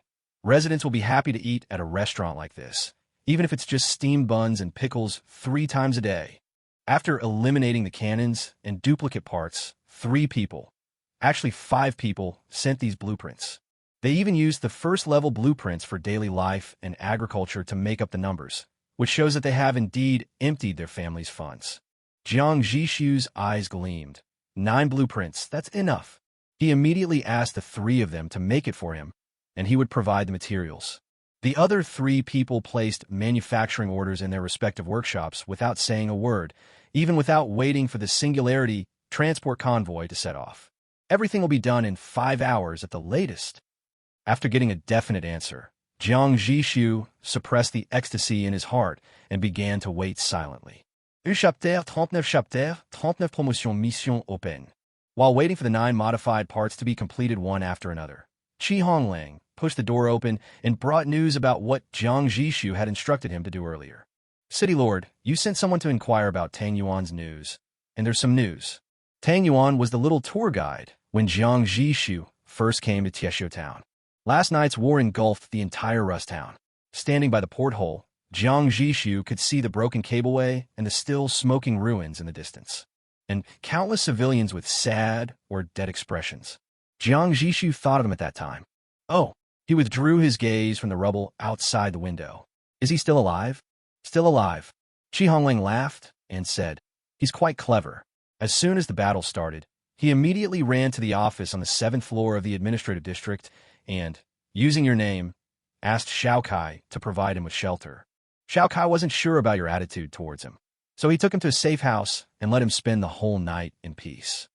Residents will be happy to eat at a restaurant like this, even if it's just steamed buns and pickles 3 times a day. After eliminating the cannons and duplicate parts, 3 people, actually 5 people, sent these blueprints. They even used the first-level blueprints for daily life and agriculture to make up the numbers, which shows that they have indeed emptied their family's funds. Jiang Zhixu's eyes gleamed. 9 blueprints, that's enough. He immediately asked the 3 of them to make it for him, and he would provide the materials. The other 3 people placed manufacturing orders in their respective workshops without saying a word, even without waiting for the singularity transport convoy to set off. Everything will be done in 5 hours at the latest. After getting a definite answer, Jiang Zhixu suppressed the ecstasy in his heart and began to wait silently. Chapter 39 promotion mission open. While waiting for the 9 modified parts to be completed one after another, Honglang pushed the door open and brought news about what Jiang Zhixu had instructed him to do earlier. City Lord, you sent someone to inquire about Tang Yuan's news, and there's some news. Tang Yuan was the little tour guide when Jiang Zhixu first came to Tieshio Town. Last night's war engulfed the entire Rusttown. Standing by the porthole, Jiang Zhixu could see the broken cableway and the still smoking ruins in the distance, and countless civilians with sad or dead expressions. Jiang Zhixu thought of them at that time. Oh, he withdrew his gaze from the rubble outside the window. Is he still alive? Still alive. Honglang laughed and said, he's quite clever. As soon as the battle started, he immediately ran to the office on the 7th floor of the administrative district and, using your name, asked Xiao Kai to provide him with shelter. Xiao Kai wasn't sure about your attitude towards him, so he took him to a safe house and let him spend the whole night in peace.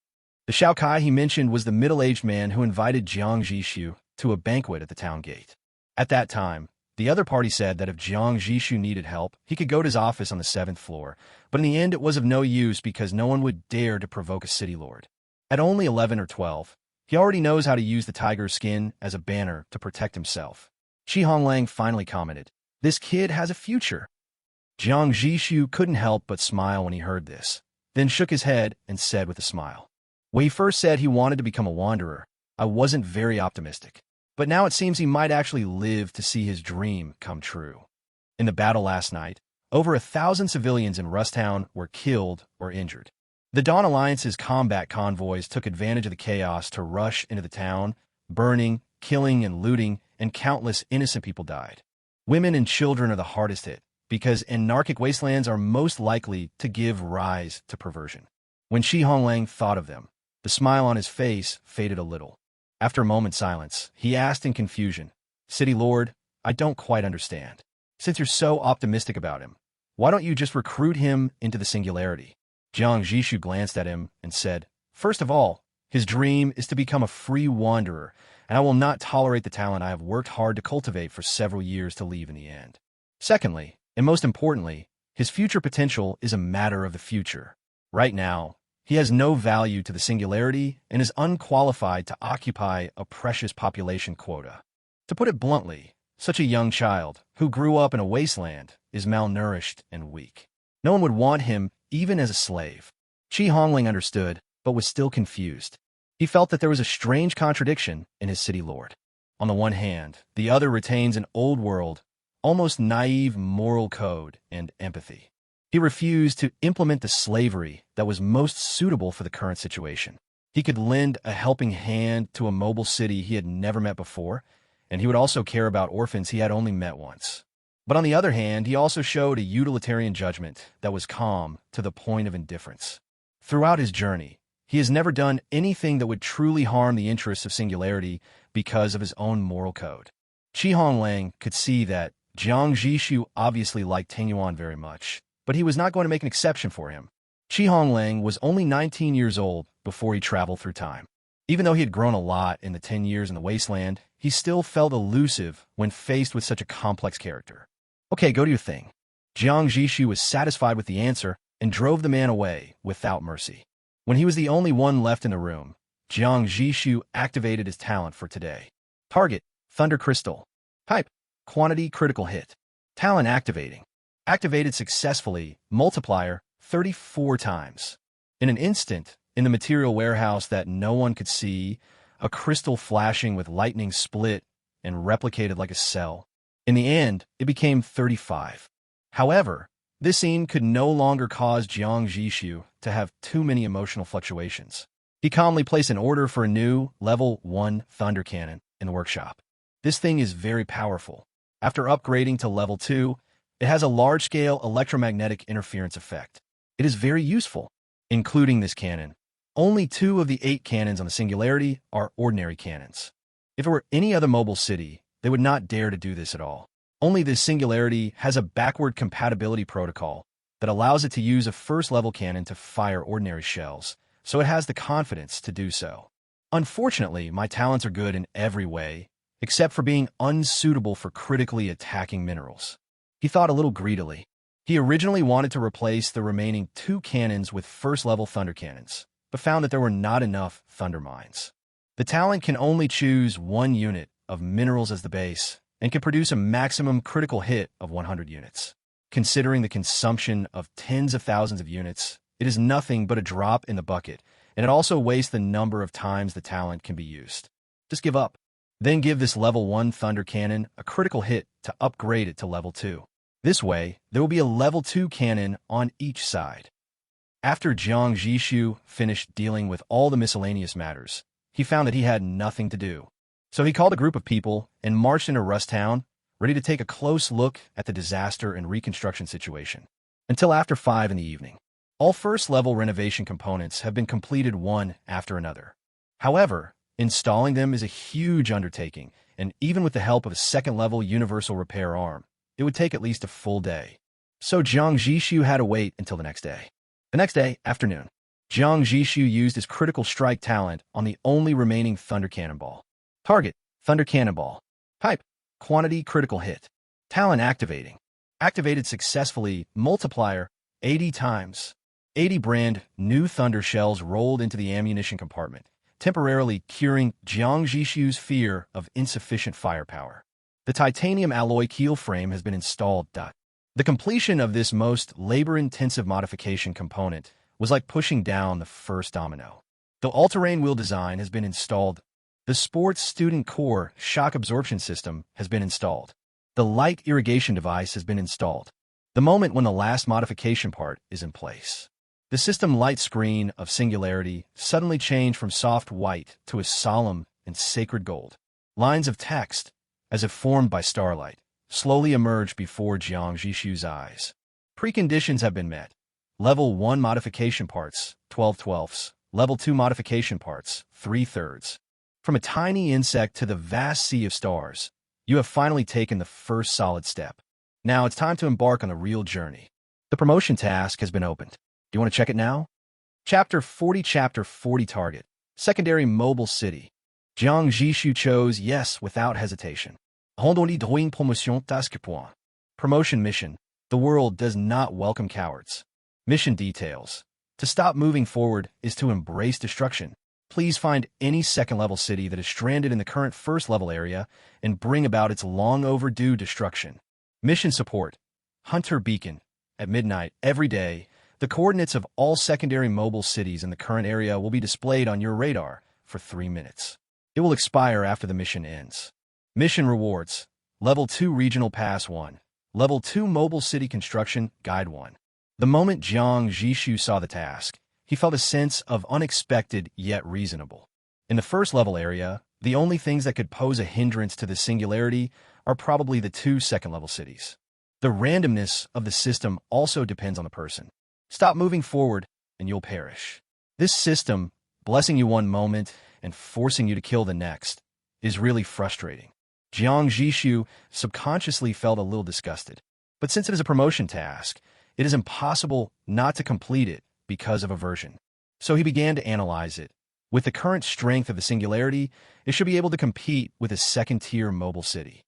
The Xiao Kai he mentioned was the middle-aged man who invited Jiang Zhixu to a banquet at the town gate. At that time, the other party said that if Jiang Zhixu needed help, he could go to his office on the 7th floor, but in the end it was of no use because no one would dare to provoke a city lord. At only 11 or 12, he already knows how to use the tiger's skin as a banner to protect himself. Honglang finally commented, this kid has a future. Jiang Zhixu couldn't help but smile when he heard this, then shook his head and said with a smile, when he first said he wanted to become a wanderer, I wasn't very optimistic. But now it seems he might actually live to see his dream come true. In the battle last night, over 1,000 civilians in Rusttown were killed or injured. The Dawn Alliance's combat convoys took advantage of the chaos to rush into the town, burning, killing, and looting, and countless innocent people died. Women and children are the hardest hit, because anarchic wastelands are most likely to give rise to perversion. When Honglang thought of them, the smile on his face faded a little. After a moment's silence, he asked in confusion, City Lord, I don't quite understand. Since you're so optimistic about him, why don't you just recruit him into the singularity? Jiang Zhixu glanced at him and said, first of all, his dream is to become a free wanderer, and I will not tolerate the talent I have worked hard to cultivate for several years to leave in the end. Secondly, and most importantly, his future potential is a matter of the future. Right now, he has no value to the singularity and is unqualified to occupy a precious population quota. To put it bluntly, such a young child, who grew up in a wasteland, is malnourished and weak. No one would want him even as a slave. Honglang understood, but was still confused. He felt that there was a strange contradiction in his city lord. On the one hand, the other retains an old-world, almost naive moral code and empathy. He refused to implement the slavery that was most suitable for the current situation. He could lend a helping hand to a mobile city he had never met before, and he would also care about orphans he had only met once. But on the other hand, he also showed a utilitarian judgment that was calm to the point of indifference. Throughout his journey, he has never done anything that would truly harm the interests of singularity because of his own moral code. Honglang could see that Jiang Zhixu obviously liked Tingyuan very much, but he was not going to make an exception for him. Honglang was only 19 years old before he traveled through time. Even though he had grown a lot in the 10 years in the Wasteland, he still felt elusive when faced with such a complex character. Okay, go do your thing. Jiang Zhixu was satisfied with the answer and drove the man away without mercy. When he was the only one left in the room, Jiang Zhixu activated his talent for today. Target, Thunder Crystal. Type, Quantity Critical Hit. Talent activating. Activated successfully, multiplier, 34 times. In an instant, in the material warehouse that no one could see, a crystal flashing with lightning split and replicated like a cell. In the end, it became 35. However, this scene could no longer cause Jiang Zhixu to have too many emotional fluctuations. He calmly placed an order for a new, level 1 thunder cannon in the workshop. This thing is very powerful. After upgrading to level 2, it has a large-scale electromagnetic interference effect. It is very useful. Including this cannon, only 2 of the 8 cannons on the Singularity are ordinary cannons. If it were any other mobile city, they would not dare to do this at all. Only this Singularity has a backward compatibility protocol that allows it to use a first-level cannon to fire ordinary shells, so it has the confidence to do so. Unfortunately, my talents are good in every way, except for being unsuitable for critically attacking minerals. He thought a little greedily. He originally wanted to replace the remaining 2 cannons with first-level thunder cannons, but found that there were not enough thunder mines. The talent can only choose 1 unit of minerals as the base, and can produce a maximum critical hit of 100 units. Considering the consumption of tens of thousands of units, it is nothing but a drop in the bucket, and it also wastes the number of times the talent can be used. Just give up. Then give this level 1 thunder cannon a critical hit to upgrade it to level 2. This way, there will be a level 2 cannon on each side. After Jiang Zhixu finished dealing with all the miscellaneous matters, he found that he had nothing to do. So he called a group of people and marched into Rusttown, ready to take a close look at the disaster and reconstruction situation. Until after 5 in the evening. All first-level renovation components have been completed one after another. However, installing them is a huge undertaking, and even with the help of a second-level universal repair arm, it would take at least a full day. So Jiang Zhixu had to wait until the next day. The next day, afternoon, Jiang Zhixu used his critical strike talent on the only remaining thunder cannonball. Target, Thunder Cannonball. Type, Quantity Critical Hit. Talent activating. Activated successfully, multiplier, 80 times. 80 brand new thunder shells rolled into the ammunition compartment, temporarily curing Jiang Zhixu's fear of insufficient firepower. The titanium alloy keel frame has been installed. The completion of this most labor-intensive modification component was like pushing down the first domino. The all-terrain wheel design has been installed. The sports student core shock absorption system has been installed. The light irrigation device has been installed. The moment when the last modification part is in place. The system light screen of Singularity suddenly changed from soft white to a solemn and sacred gold. Lines of text, as if formed by starlight, slowly emerged before Jiang Zhixu's eyes. Preconditions have been met. Level 1 modification parts, 12/12. Level 2 modification parts, 3/3. From a tiny insect to the vast sea of stars, you have finally taken the first solid step. Now it's time to embark on the real journey. The promotion task has been opened. Do you want to check it now? Chapter 40 Target. Secondary Mobile City. Jiang Zhixu chose yes without hesitation. Promotion mission. The world does not welcome cowards. Mission details. To stop moving forward is to embrace destruction. Please find any second-level city that is stranded in the current first-level area and bring about its long-overdue destruction. Mission support. Hunter Beacon. At midnight, every day, the coordinates of all secondary mobile cities in the current area will be displayed on your radar for 3 minutes. It will expire after the mission ends. Mission rewards. Level 2 Regional Pass 1. Level 2 Mobile City Construction Guide 1. The moment Jiang Zhixu saw the task, he felt a sense of unexpected yet reasonable. In the first-level area, the only things that could pose a hindrance to the Singularity are probably the 2 second-level cities. The randomness of the system also depends on the person. Stop moving forward and you'll perish. This system, blessing you one moment and forcing you to kill the next, is really frustrating. Jiang Zhixu subconsciously felt a little disgusted. But since it is a promotion task, it is impossible not to complete it because of aversion. So he began to analyze it. With the current strength of the singularity, it should be able to compete with a second-tier mobile city.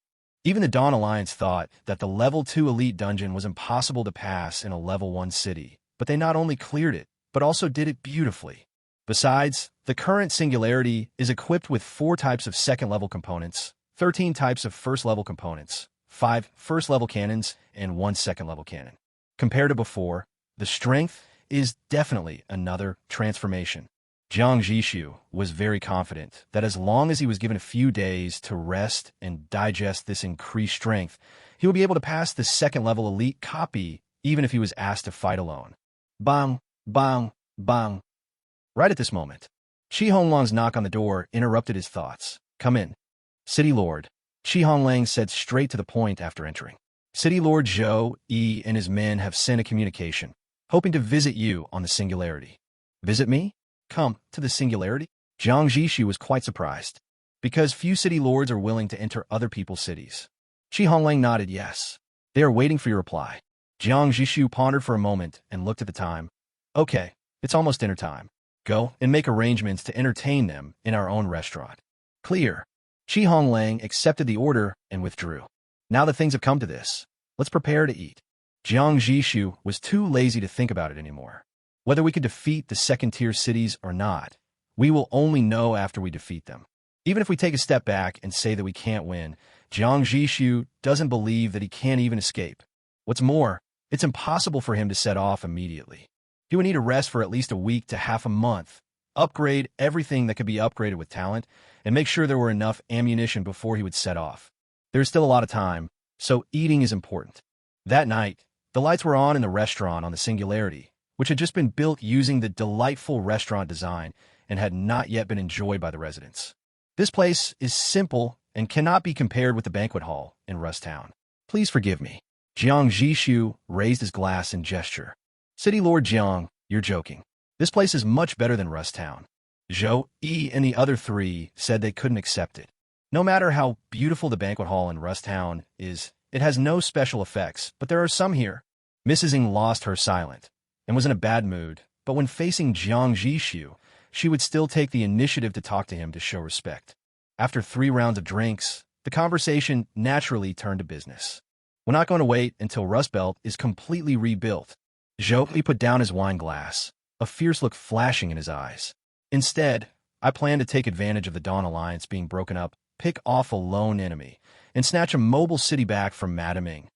Even the Dawn Alliance thought that the Level 2 elite dungeon was impossible to pass in a Level 1 city, but they not only cleared it, but also did it beautifully. Besides, the current singularity is equipped with 4 types of second-level components, 13 types of first-level components, 5 first-level cannons, and 1 second-level cannon. Compared to before, the strength is definitely another transformation. Jiang Zhixu was very confident that as long as he was given a few days to rest and digest this increased strength, he would be able to pass the second-level elite copy even if he was asked to fight alone. Bang, bang, bang. Right at this moment, Honglang's knock on the door interrupted his thoughts. Come in. City Lord. Honglang said straight to the point after entering. City Lord Zhou Yi and his men have sent a communication, hoping to visit you on the singularity. Visit me? Come to the singularity? Jiang Zhixu was quite surprised, because few city lords are willing to enter other people's cities. Honglang nodded yes. They are waiting for your reply. Jiang Zhixu pondered for a moment and looked at the time. Okay, it's almost dinner time. Go and make arrangements to entertain them in our own restaurant. Clear. Honglang accepted the order and withdrew. Now that things have come to this, let's prepare to eat. Jiang Zhixu was too lazy to think about it anymore. Whether we could defeat the second-tier cities or not, we will only know after we defeat them. Even if we take a step back and say that we can't win, Jiang Zhixu doesn't believe that he can't even escape. What's more, it's impossible for him to set off immediately. He would need a rest for at least a week to half a month, upgrade everything that could be upgraded with talent, and make sure there were enough ammunition before he would set off. There's still a lot of time, so eating is important. That night, the lights were on in the restaurant on the Singularity, which had just been built using the delightful restaurant design and had not yet been enjoyed by the residents. This place is simple and cannot be compared with the banquet hall in Rusttown. Please forgive me. Jiang Zhixu raised his glass in gesture. City Lord Jiang, you're joking. This place is much better than Rusttown. Zhou Yi and the other 3 said they couldn't accept it. No matter how beautiful the banquet hall in Rusttown is, it has no special effects, but there are some here. Mrs. Ng lost her silent and was in a bad mood, but when facing Jiang Zhixu, she would still take the initiative to talk to him to show respect. After 3 rounds of drinks, the conversation naturally turned to business. We're not going to wait until Rust Belt is completely rebuilt. Zhou Yi put down his wine glass, a fierce look flashing in his eyes. Instead, I plan to take advantage of the Dawn Alliance being broken up, pick off a lone enemy, and snatch a mobile city back from Madame Ming.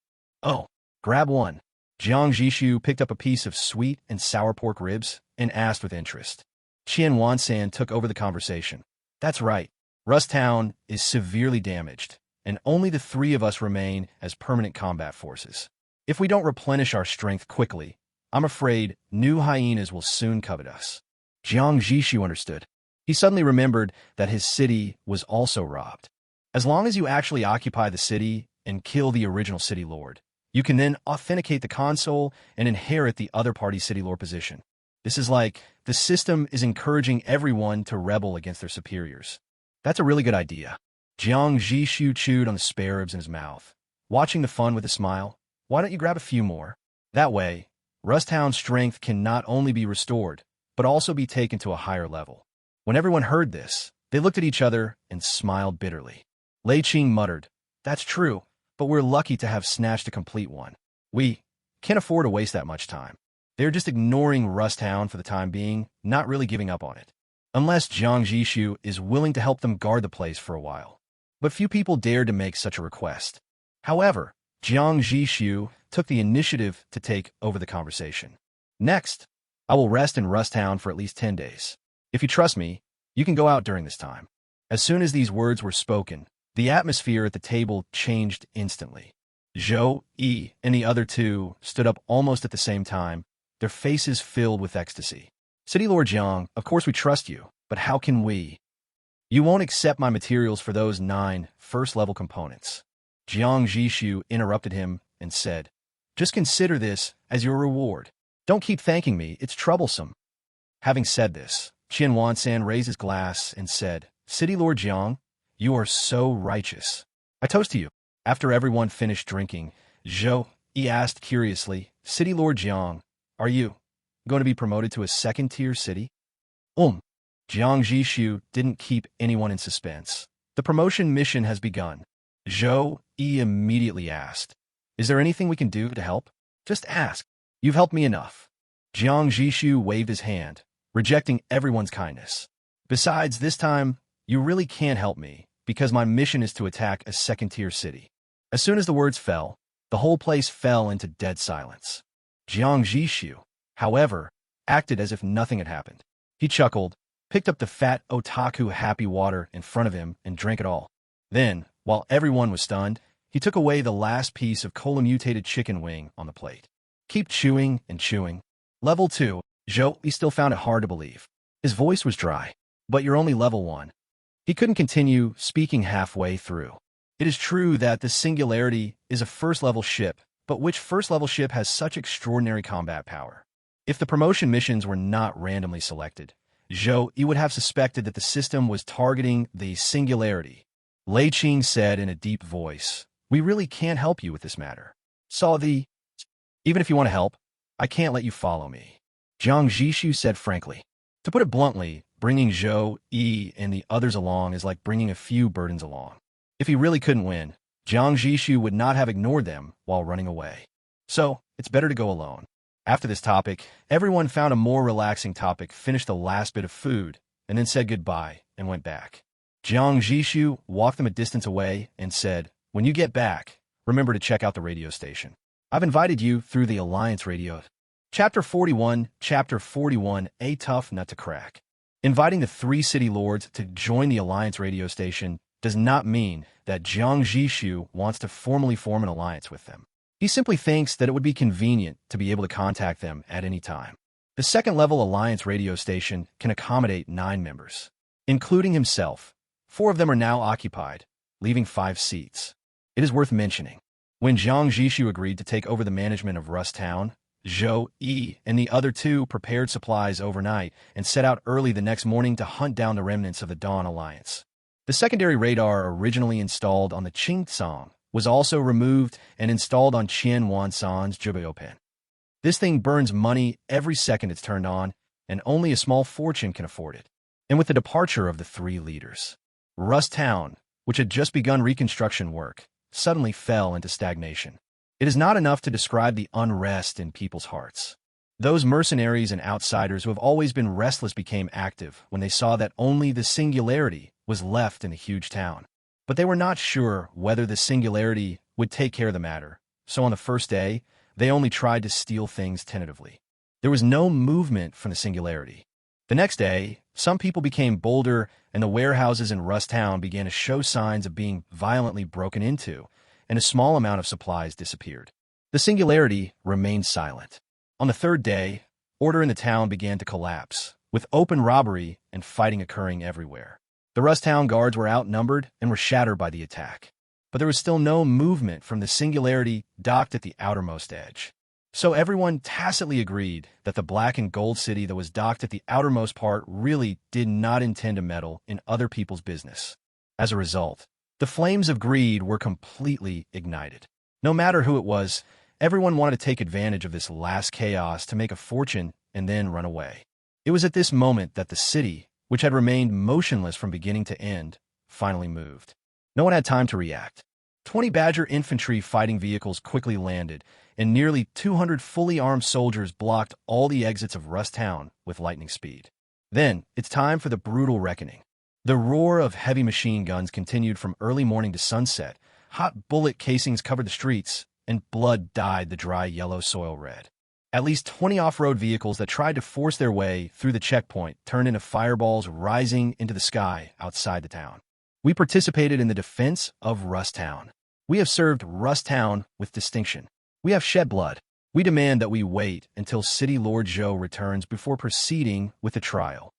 Oh, grab one. Jiang Zhixu picked up a piece of sweet and sour pork ribs and asked with interest. Qian Wansan took over the conversation. That's right. Rusttown is severely damaged, and only the 3 of us remain as permanent combat forces. If we don't replenish our strength quickly, I'm afraid new hyenas will soon covet us. Jiang Zhixu understood. He suddenly remembered that his city was also robbed. As long as you actually occupy the city and kill the original city lord, you can then authenticate the console and inherit the other party's city lord position. This is like the system is encouraging everyone to rebel against their superiors. That's a really good idea. Jiang Zhixu chewed on the spare ribs in his mouth, watching the fun with a smile. Why don't you grab a few more? That way, Rusttown's strength can not only be restored, but also be taken to a higher level. When everyone heard this, they looked at each other and smiled bitterly. Lei Qing muttered, That's true, but we're lucky to have snatched a complete one. We can't afford to waste that much time. They're just ignoring Rusttown for the time being, not really giving up on it. Unless Jiang Zhixu is willing to help them guard the place for a while. But few people dared to make such a request. However, Jiang Zhixu took the initiative to take over the conversation. Next, I will rest in Rusttown for at least 10 days. If you trust me, you can go out during this time. As soon as these words were spoken, the atmosphere at the table changed instantly. Zhou Yi and the other 2 stood up almost at the same time, their faces filled with ecstasy. City Lord Jiang, of course we trust you, but how can we? You won't accept my materials for those 9 first-level components. Jiang Zhixu interrupted him and said, "Just consider this as your reward. Don't keep thanking me, it's troublesome." Having said this, Qian Wansan raised his glass and said, "City Lord Jiang, you are so righteous. I toast to you." After everyone finished drinking, Zhou Yi asked curiously, "City Lord Jiang, are you going to be promoted to a second-tier city?" Jiang Zhixu didn't keep anyone in suspense. "The promotion mission has begun." Zhou Yi immediately asked, "Is there anything we can do to help?" "Just ask. You've helped me enough." Jiang Zhixu waved his hand, rejecting everyone's kindness. "Besides, this time, you really can't help me, because my mission is to attack a second-tier city." As soon as the words fell, the whole place fell into dead silence. Jiang Zhixu, however, acted as if nothing had happened. He chuckled, picked up the fat otaku happy water in front of him, and drank it all. Then, while everyone was stunned, he took away the last piece of cola-mutated chicken wing on the plate. "Keep chewing and chewing." Level 2, Zhou Yi still found it hard to believe. His voice was dry. "But you're only level 1. He couldn't continue speaking halfway through. It is true that the Singularity is a first-level ship, but which first-level ship has such extraordinary combat power? If the promotion missions were not randomly selected, Zhou Yi would have suspected that the system was targeting the Singularity. Lei Qing said in a deep voice, "We really can't help you with this matter. Even if you want to help, I can't let you follow me," Jiang Zhixu said frankly. To put it bluntly, bringing Zhou Yi and the others along is like bringing a few burdens along. If he really couldn't win, Jiang Zhixu would not have ignored them while running away. So, it's better to go alone. After this topic, everyone found a more relaxing topic, finished the last bit of food, and then said goodbye and went back. Jiang Zhixu walked them a distance away and said, "When you get back, remember to check out the radio station. I've invited you through the Alliance radio." Chapter 41, A Tough Nut to Crack. Inviting the 3 city lords to join the Alliance radio station does not mean that Jiang Zhixu wants to formally form an alliance with them. He simply thinks that it would be convenient to be able to contact them at any time. The second-level Alliance radio station can accommodate 9 members, including himself. 4 of them are now occupied, leaving 5 seats. It is worth mentioning, when Jiang Zhixu agreed to take over the management of Rusttown, Zhou Yi and the other 2 prepared supplies overnight and set out early the next morning to hunt down the remnants of the Dawn Alliance. The secondary radar originally installed on the Qingtsang was also removed and installed on Qian Wansan's Zhubiopen. This thing burns money every second it's turned on, and only a small fortune can afford it. And with the departure of the 3 leaders, Rusttown, which had just begun reconstruction work, suddenly fell into stagnation. It is not enough to describe the unrest in people's hearts. Those mercenaries and outsiders who have always been restless became active when they saw that only the Singularity was left in the huge town. But they were not sure whether the Singularity would take care of the matter, so on the first day, they only tried to steal things tentatively. There was no movement from the Singularity. The next day, some people became bolder, and the warehouses in Rusttown began to show signs of being violently broken into, and a small amount of supplies disappeared. The Singularity remained silent. On the 3rd day, order in the town began to collapse, with open robbery and fighting occurring everywhere. The Rusttown guards were outnumbered and were shattered by the attack. But there was still no movement from the Singularity docked at the outermost edge. So everyone tacitly agreed that the black and gold city that was docked at the outermost part really did not intend to meddle in other people's business. As a result, the flames of greed were completely ignited. No matter who it was, everyone wanted to take advantage of this last chaos to make a fortune and then run away. It was at this moment that the city, which had remained motionless from beginning to end, finally moved. No one had time to react. 20 Badger infantry fighting vehicles quickly landed, and nearly 200 fully armed soldiers blocked all the exits of Rusttown with lightning speed. Then, it's time for the brutal reckoning. The roar of heavy machine guns continued from early morning to sunset. Hot bullet casings covered the streets, and blood dyed the dry yellow soil red. At least 20 off-road vehicles that tried to force their way through the checkpoint turned into fireballs rising into the sky outside the town. We participated in the defense of Rusttown. We have served Rusttown with distinction. We have shed blood. We demand that we wait until City Lord Zhou returns before proceeding with the trial.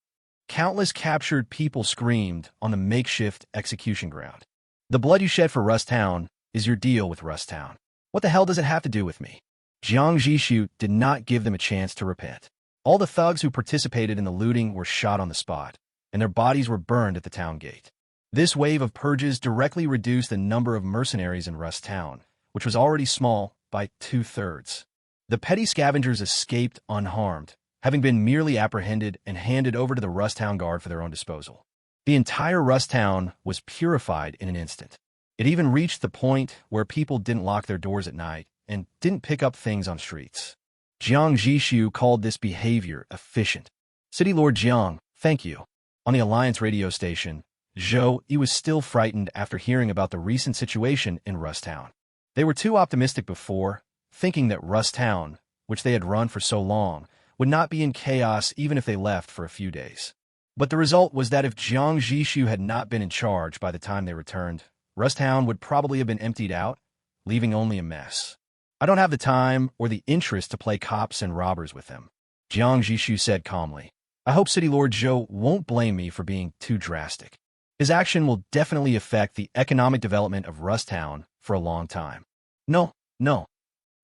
Countless captured people screamed on the makeshift execution ground. The blood you shed for Rusttown is your deal with Rusttown. What the hell does it have to do with me? Jiang Zhixu did not give them a chance to repent. All the thugs who participated in the looting were shot on the spot, and their bodies were burned at the town gate. This wave of purges directly reduced the number of mercenaries in Rusttown, which was already small, by 2/3. The petty scavengers escaped unharmed, having been merely apprehended and handed over to the Rusttown guard for their own disposal. The entire Rusttown was purified in an instant. It even reached the point where people didn't lock their doors at night and didn't pick up things on streets. Jiang Zhixu called this behavior efficient. City Lord Jiang, thank you. On the Alliance radio station, Zhou Yi was still frightened after hearing about the recent situation in Rusttown. They were too optimistic before, thinking that Rusttown, which they had run for so long, would not be in chaos even if they left for a few days. But the result was that if Jiang Zhixu had not been in charge by the time they returned, Rusttown would probably have been emptied out, leaving only a mess. I don't have the time or the interest to play cops and robbers with them, Jiang Zhixu said calmly. I hope City Lord Zhou won't blame me for being too drastic. His action will definitely affect the economic development of Rusttown for a long time. No,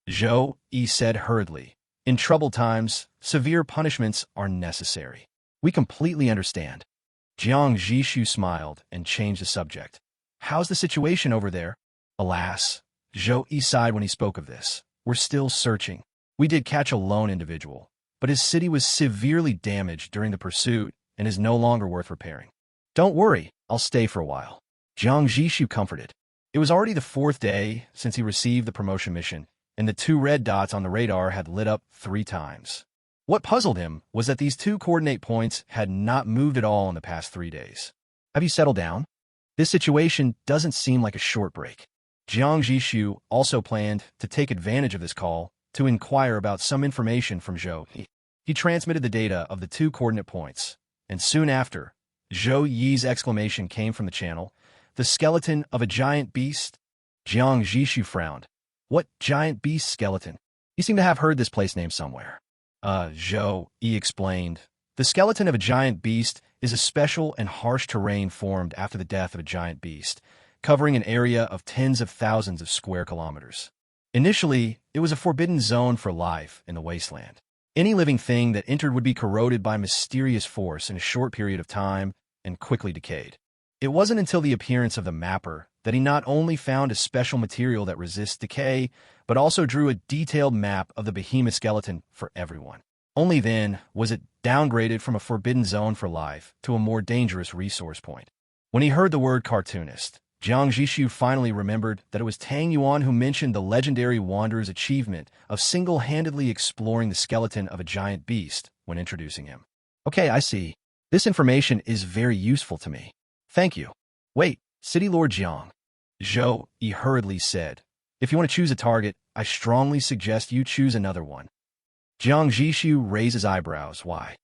Zhou Yi said hurriedly. In troubled times, severe punishments are necessary. We completely understand. Jiang Zhixu smiled and changed the subject. How's the situation over there? Alas, Zhou Yi sighed when he spoke of this. We're still searching. We did catch a lone individual, but his city was severely damaged during the pursuit and is no longer worth repairing. Don't worry, I'll stay for a while. Jiang Zhixu comforted. It was already the 4th day since he received the promotion mission, and the 2 red dots on the radar had lit up 3 times. What puzzled him was that these 2 coordinate points had not moved at all in the past 3 days. Have you settled down? This situation doesn't seem like a short break. Jiang Zhixu also planned to take advantage of this call to inquire about some information from Zhou Yi. He transmitted the data of the 2 coordinate points, and soon after, Zhou Yi's exclamation came from the channel, the skeleton of a giant beast? Jiang Zhixu frowned. What giant beast skeleton? You seem to have heard this place name somewhere. Zhou Yi explained. The skeleton of a giant beast is a special and harsh terrain formed after the death of a giant beast, covering an area of tens of thousands of square kilometers. Initially, it was a forbidden zone for life in the Wasteland. Any living thing that entered would be corroded by mysterious force in a short period of time and quickly decayed. It wasn't until the appearance of the mapper that he not only found a special material that resists decay, but also drew a detailed map of the behemoth skeleton for everyone. Only then was it downgraded from a forbidden zone for life to a more dangerous resource point. When he heard the word cartoonist, Jiang Zhixu finally remembered that it was Tang Yuan who mentioned the legendary wanderer's achievement of single-handedly exploring the skeleton of a giant beast when introducing him. Okay, I see. This information is very useful to me. Thank you. Wait, City Lord Jiang, Zhou Yi hurriedly said. If you want to choose a target, I strongly suggest you choose another one. Jiang Zhixu raised his eyebrows. Why?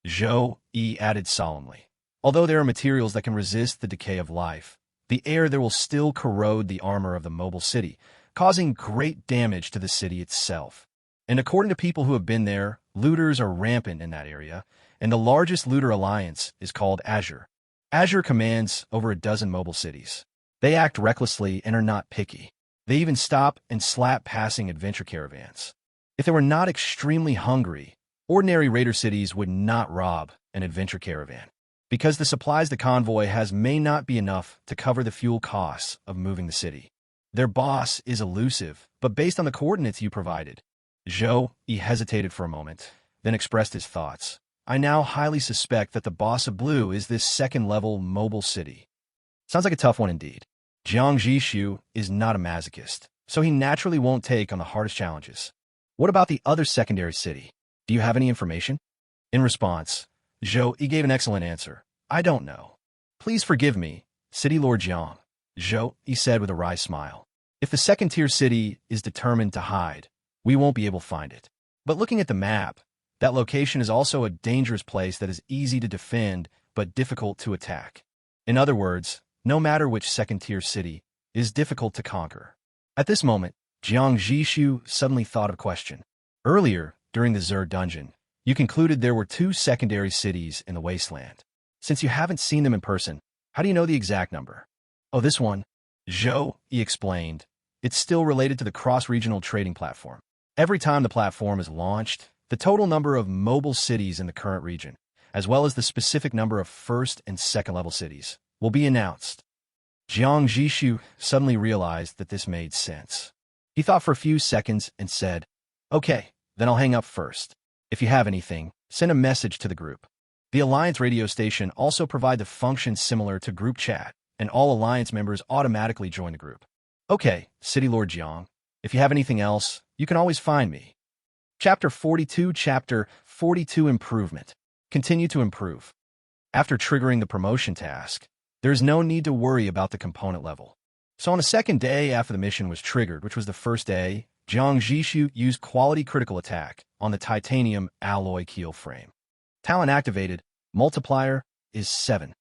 Zhou Yi added solemnly. Although there are materials that can resist the decay of life, the air there will still corrode the armor of the mobile city, causing great damage to the city itself. And according to people who have been there, looters are rampant in that area, and the largest looter alliance is called Azure. Azure commands over a dozen mobile cities. They act recklessly and are not picky. They even stop and slap passing adventure caravans. If they were not extremely hungry, ordinary raider cities would not rob an adventure caravan, because the supplies the convoy has may not be enough to cover the fuel costs of moving the city. Their boss is elusive, but based on the coordinates you provided. Zhou Yi hesitated for a moment, then expressed his thoughts. I now highly suspect that the boss of Blue is this second-level mobile city. Sounds like a tough one indeed. Jiang Zhixu is not a masochist, so he naturally won't take on the hardest challenges. What about the other secondary city? Do you have any information? In response, Zhou Yi gave an excellent answer. I don't know. Please forgive me, City Lord Jiang, Zhou Yi said with a wry smile. If the second-tier city is determined to hide, we won't be able to find it. But looking at the map, that location is also a dangerous place that is easy to defend but difficult to attack. In other words, no matter which second-tier city is difficult to conquer. At this moment, Jiang Zhixu suddenly thought of a question. Earlier, during the Zerg dungeon, you concluded there were 2 secondary cities in the Wasteland. Since you haven't seen them in person, how do you know the exact number? Oh, this one, Zhou Yi explained. it's still related to the cross-regional trading platform. Every time the platform is launched, the total number of mobile cities in the current region, as well as the specific number of first and second-level cities, will be announced. Jiang Zhixu suddenly realized that this made sense. He thought for a few seconds and said, "Okay, then I'll hang up first. If you have anything, send a message to the group." The Alliance radio station also provides a function similar to group chat, and all Alliance members automatically join the group. "Okay, City Lord Jiang, if you have anything else, you can always find me." Chapter 42 Improvement. Continue to improve. After triggering the promotion task, there's no need to worry about the component level. So on the second day after the mission was triggered, which was the first day, Jiang Zhixu used quality critical attack on the titanium alloy keel frame. Talent activated, multiplier is 7.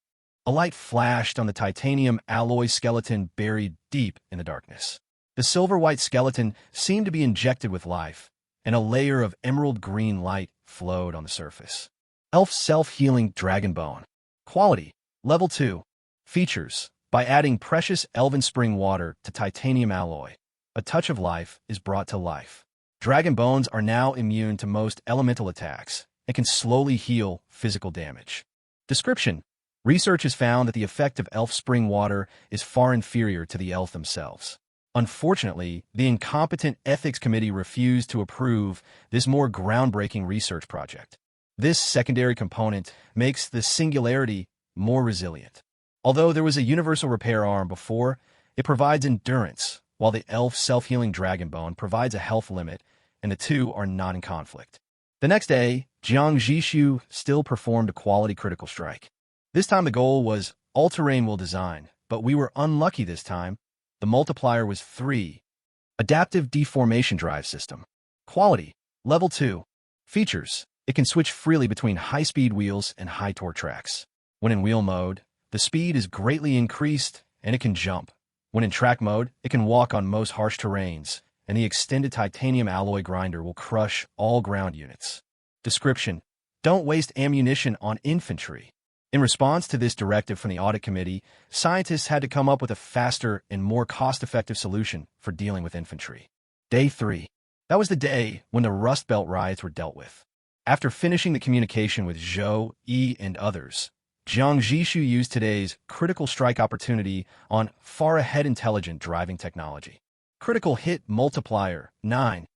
A light flashed on the titanium alloy skeleton buried deep in the darkness. The silver-white skeleton seemed to be injected with life, and a layer of emerald green light flowed on the surface. Elf Self-Healing Dragon Bone. Quality, Level 2. Features, by adding precious elven spring water to titanium alloy, a touch of life is brought to life. Dragon bones are now immune to most elemental attacks and can slowly heal physical damage. Description: research has found that the effect of elf spring water is far inferior to the elf themselves. Unfortunately, the incompetent ethics committee refused to approve this more groundbreaking research project. This secondary component makes the singularity more resilient. Although there was a universal repair arm before, it provides endurance, while the elf self-healing dragon bone provides a health limit, and the two are not in conflict. The next day, Jiang Zhixu still performed a quality critical strike. This time the goal was all-terrain wheel design, but we were unlucky this time. The multiplier was 3. Adaptive Deformation Drive System. Quality, Level 2. Features, it can switch freely between high-speed wheels and high-torque tracks. When in wheel mode, the speed is greatly increased, and it can jump. When in track mode, it can walk on most harsh terrains, and the extended titanium alloy grinder will crush all ground units. Description: don't waste ammunition on infantry. In response to this directive from the audit committee, scientists had to come up with a faster and more cost-effective solution for dealing with infantry. Day 3. That was the day when the Rust Belt riots were dealt with. After finishing the communication with Zhou, Yi, and others, Jiang Zhixu used today's critical strike opportunity on far-ahead intelligent driving technology. Critical hit multiplier, 9.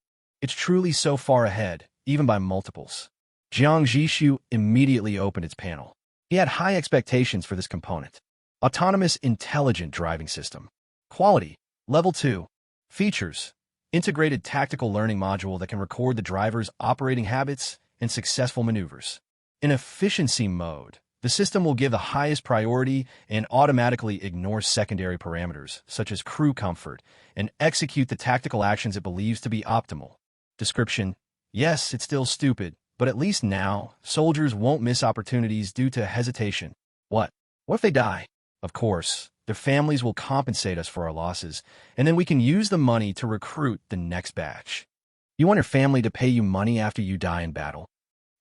It's truly so far ahead, even by multiples. Jiang Zhixu immediately opened its panel. He had high expectations for this component. Autonomous Intelligent Driving System. Quality, Level 2. Features, integrated tactical learning module that can record the driver's operating habits and successful maneuvers. In efficiency mode, the system will give the highest priority and automatically ignore secondary parameters, such as crew comfort, and execute the tactical actions it believes to be optimal. Description: yes, it's still stupid, but at least now, soldiers won't miss opportunities due to hesitation. What if they die? Of course, their families will compensate us for our losses, and then we can use the money to recruit the next batch. You want your family to pay you money after you die in battle?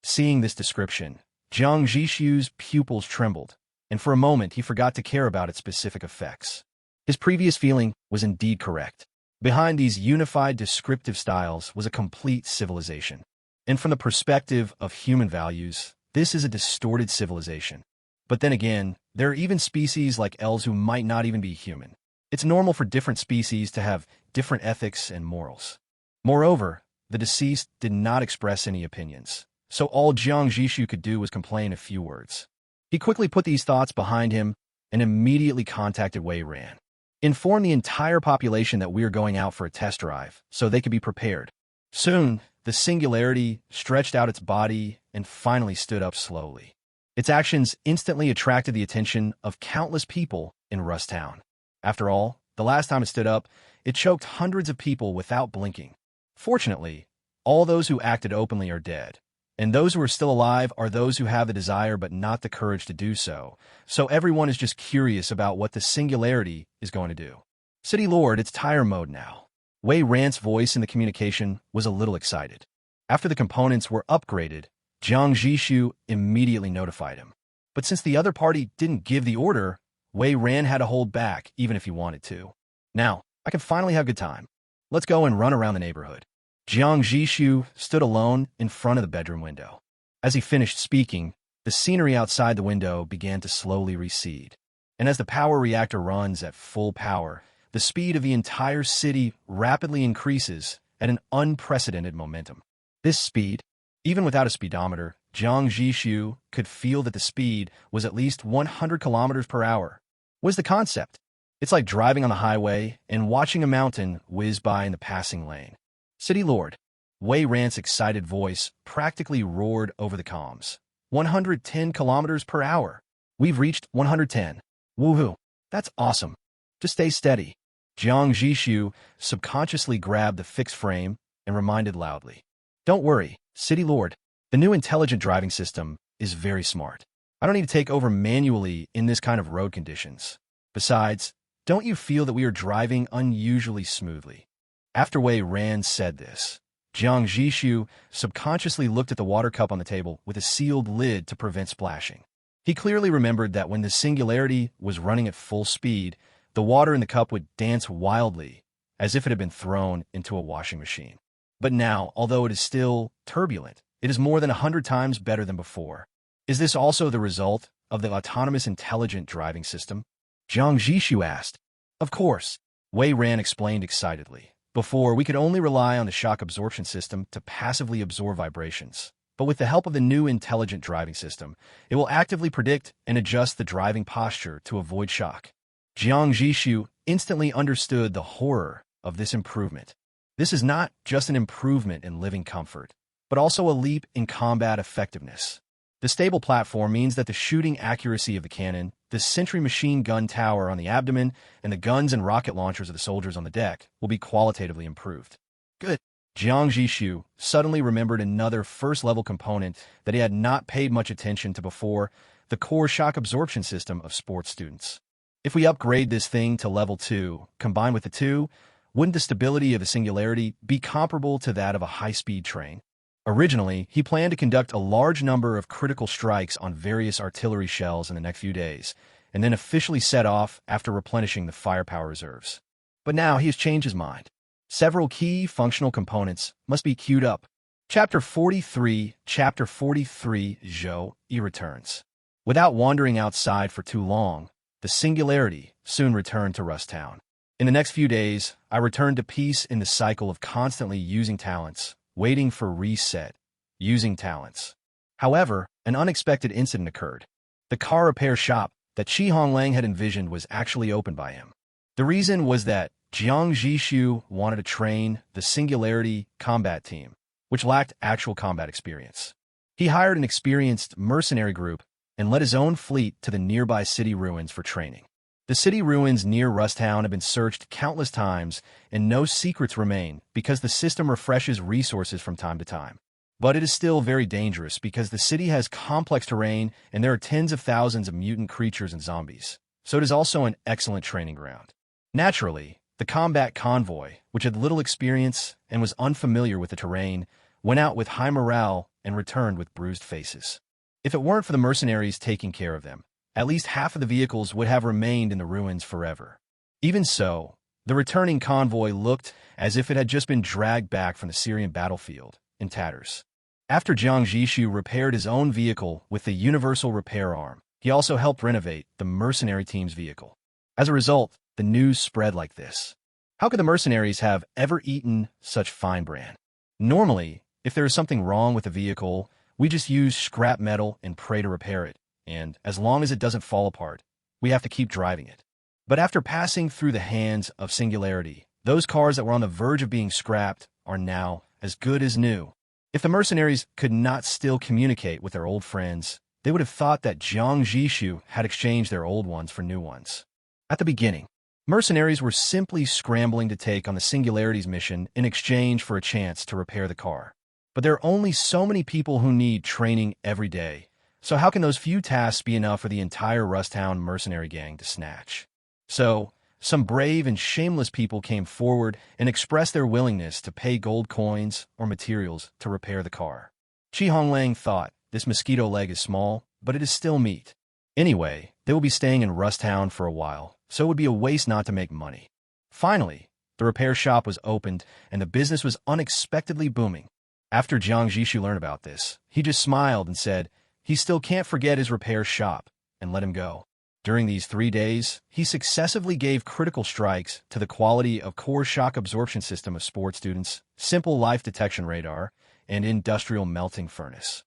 Seeing this description, Jiang Zhixu's pupils trembled, and for a moment he forgot to care about its specific effects. His previous feeling was indeed correct. Behind these unified descriptive styles was a complete civilization. And from the perspective of human values, this is a distorted civilization. But then again, there are even species like elves who might not even be human. It's normal for different species to have different ethics and morals. Moreover, the deceased did not express any opinions, so all Jiang Zhixu could do was complain a few words. He quickly put these thoughts behind him and immediately contacted Wei Ran. Inform the entire population that we are going out for a test drive, so they could be prepared. Soon, the singularity stretched out its body and finally stood up slowly. Its actions instantly attracted the attention of countless people in Rusttown. After all, the last time it stood up, it choked hundreds of people without blinking. Fortunately, all those who acted openly are dead, and those who are still alive are those who have the desire but not the courage to do so. So everyone is just curious about what the singularity is going to do. City Lord, it's tire mode now. Wei Ran's voice in the communication was a little excited. After the components were upgraded, Jiang Zhixu immediately notified him. But since the other party didn't give the order, Wei Ran had to hold back even if he wanted to. Now, I can finally have a good time. Let's go and run around the neighborhood. Jiang Zhixu stood alone in front of the bedroom window. As he finished speaking, the scenery outside the window began to slowly recede. And as the power reactor runs at full power, the speed of the entire city rapidly increases at an unprecedented momentum. This speed, even without a speedometer, Jiang Zhixu could feel that the speed was at least 100 kilometers per hour. What is the concept? It's like driving on the highway and watching a mountain whiz by in the passing lane. City Lord, Wei Ran's excited voice practically roared over the comms. 110 kilometers per hour. We've reached 110. Woohoo. That's awesome. Just stay steady. Jiang Zhixu subconsciously grabbed the fixed frame and reminded loudly. Don't worry, City Lord. The new intelligent driving system is very smart. I don't need to take over manually in this kind of road conditions. Besides, don't you feel that we are driving unusually smoothly? After Wei Ran said this, Jiang Zhixu subconsciously looked at the water cup on the table with a sealed lid to prevent splashing. He clearly remembered that when the singularity was running at full speed, the water in the cup would dance wildly, as if it had been thrown into a washing machine. But now, although it is still turbulent, it is more than 100 times better than before. Is this also the result of the autonomous intelligent driving system? Jiang Zhixu asked. Of course, Wei Ran explained excitedly. Before, we could only rely on the shock absorption system to passively absorb vibrations. But with the help of the new intelligent driving system, it will actively predict and adjust the driving posture to avoid shock. Jiang Zhixu instantly understood the horror of this improvement. This is not just an improvement in living comfort, but also a leap in combat effectiveness. The stable platform means that the shooting accuracy of the cannon, the sentry machine gun tower on the abdomen, and the guns and rocket launchers of the soldiers on the deck will be qualitatively improved. Good. Jiang Zhixu suddenly remembered another first-level component that he had not paid much attention to before, the core shock absorption system of sports students. If we upgrade this thing to level 2, combined with the 2, wouldn't the stability of the singularity be comparable to that of a high-speed train? Originally, he planned to conduct a large number of critical strikes on various artillery shells in the next few days, and then officially set off after replenishing the firepower reserves. But now he has changed his mind. Several key functional components must be queued up. Chapter 43, Zhou, Returns. Without wandering outside for too long, the singularity soon returned to Rusttown. In the next few days, I returned to peace in the cycle of constantly using talents, waiting for reset, using talents. However, an unexpected incident occurred. The car repair shop that Honglang had envisioned was actually opened by him. The reason was that Jiang Zhixu wanted to train the Singularity combat team, which lacked actual combat experience. He hired an experienced mercenary group and led his own fleet to the nearby city ruins for training. The city ruins near Rusttown have been searched countless times, and no secrets remain because the system refreshes resources from time to time. But it is still very dangerous because the city has complex terrain and there are tens of thousands of mutant creatures and zombies, so it is also an excellent training ground. Naturally, the combat convoy, which had little experience and was unfamiliar with the terrain, went out with high morale and returned with bruised faces. If it weren't for the mercenaries taking care of them, at least half of the vehicles would have remained in the ruins forever. Even so, the returning convoy looked as if it had just been dragged back from the Syrian battlefield, in tatters. After Jiang Zhixu repaired his own vehicle with the universal repair arm, he also helped renovate the mercenary team's vehicle. As a result, the news spread like this. How could the mercenaries have ever eaten such fine bran? Normally, if there is something wrong with the vehicle, we just use scrap metal and pray to repair it. And as long as it doesn't fall apart, we have to keep driving it. But after passing through the hands of Singularity, those cars that were on the verge of being scrapped are now as good as new. If the mercenaries could not still communicate with their old friends, they would have thought that Jiang Zhixu had exchanged their old ones for new ones. At the beginning, mercenaries were simply scrambling to take on the Singularity's mission in exchange for a chance to repair the car. But there are only so many people who need training every day. So how can those few tasks be enough for the entire Rusttown mercenary gang to snatch? So, some brave and shameless people came forward and expressed their willingness to pay gold coins or materials to repair the car. Honglang thought, this mosquito leg is small, but it is still meat. Anyway, they will be staying in Rusttown for a while, so it would be a waste not to make money. Finally, The repair shop was opened, and the business was unexpectedly booming. After Jiang Zhixu learned about this, he just smiled and said he still can't forget his repair shop, and let him go. During these 3 days, he successively gave critical strikes to the quality of core shock absorption system of sport students, simple life detection radar, and industrial melting furnace.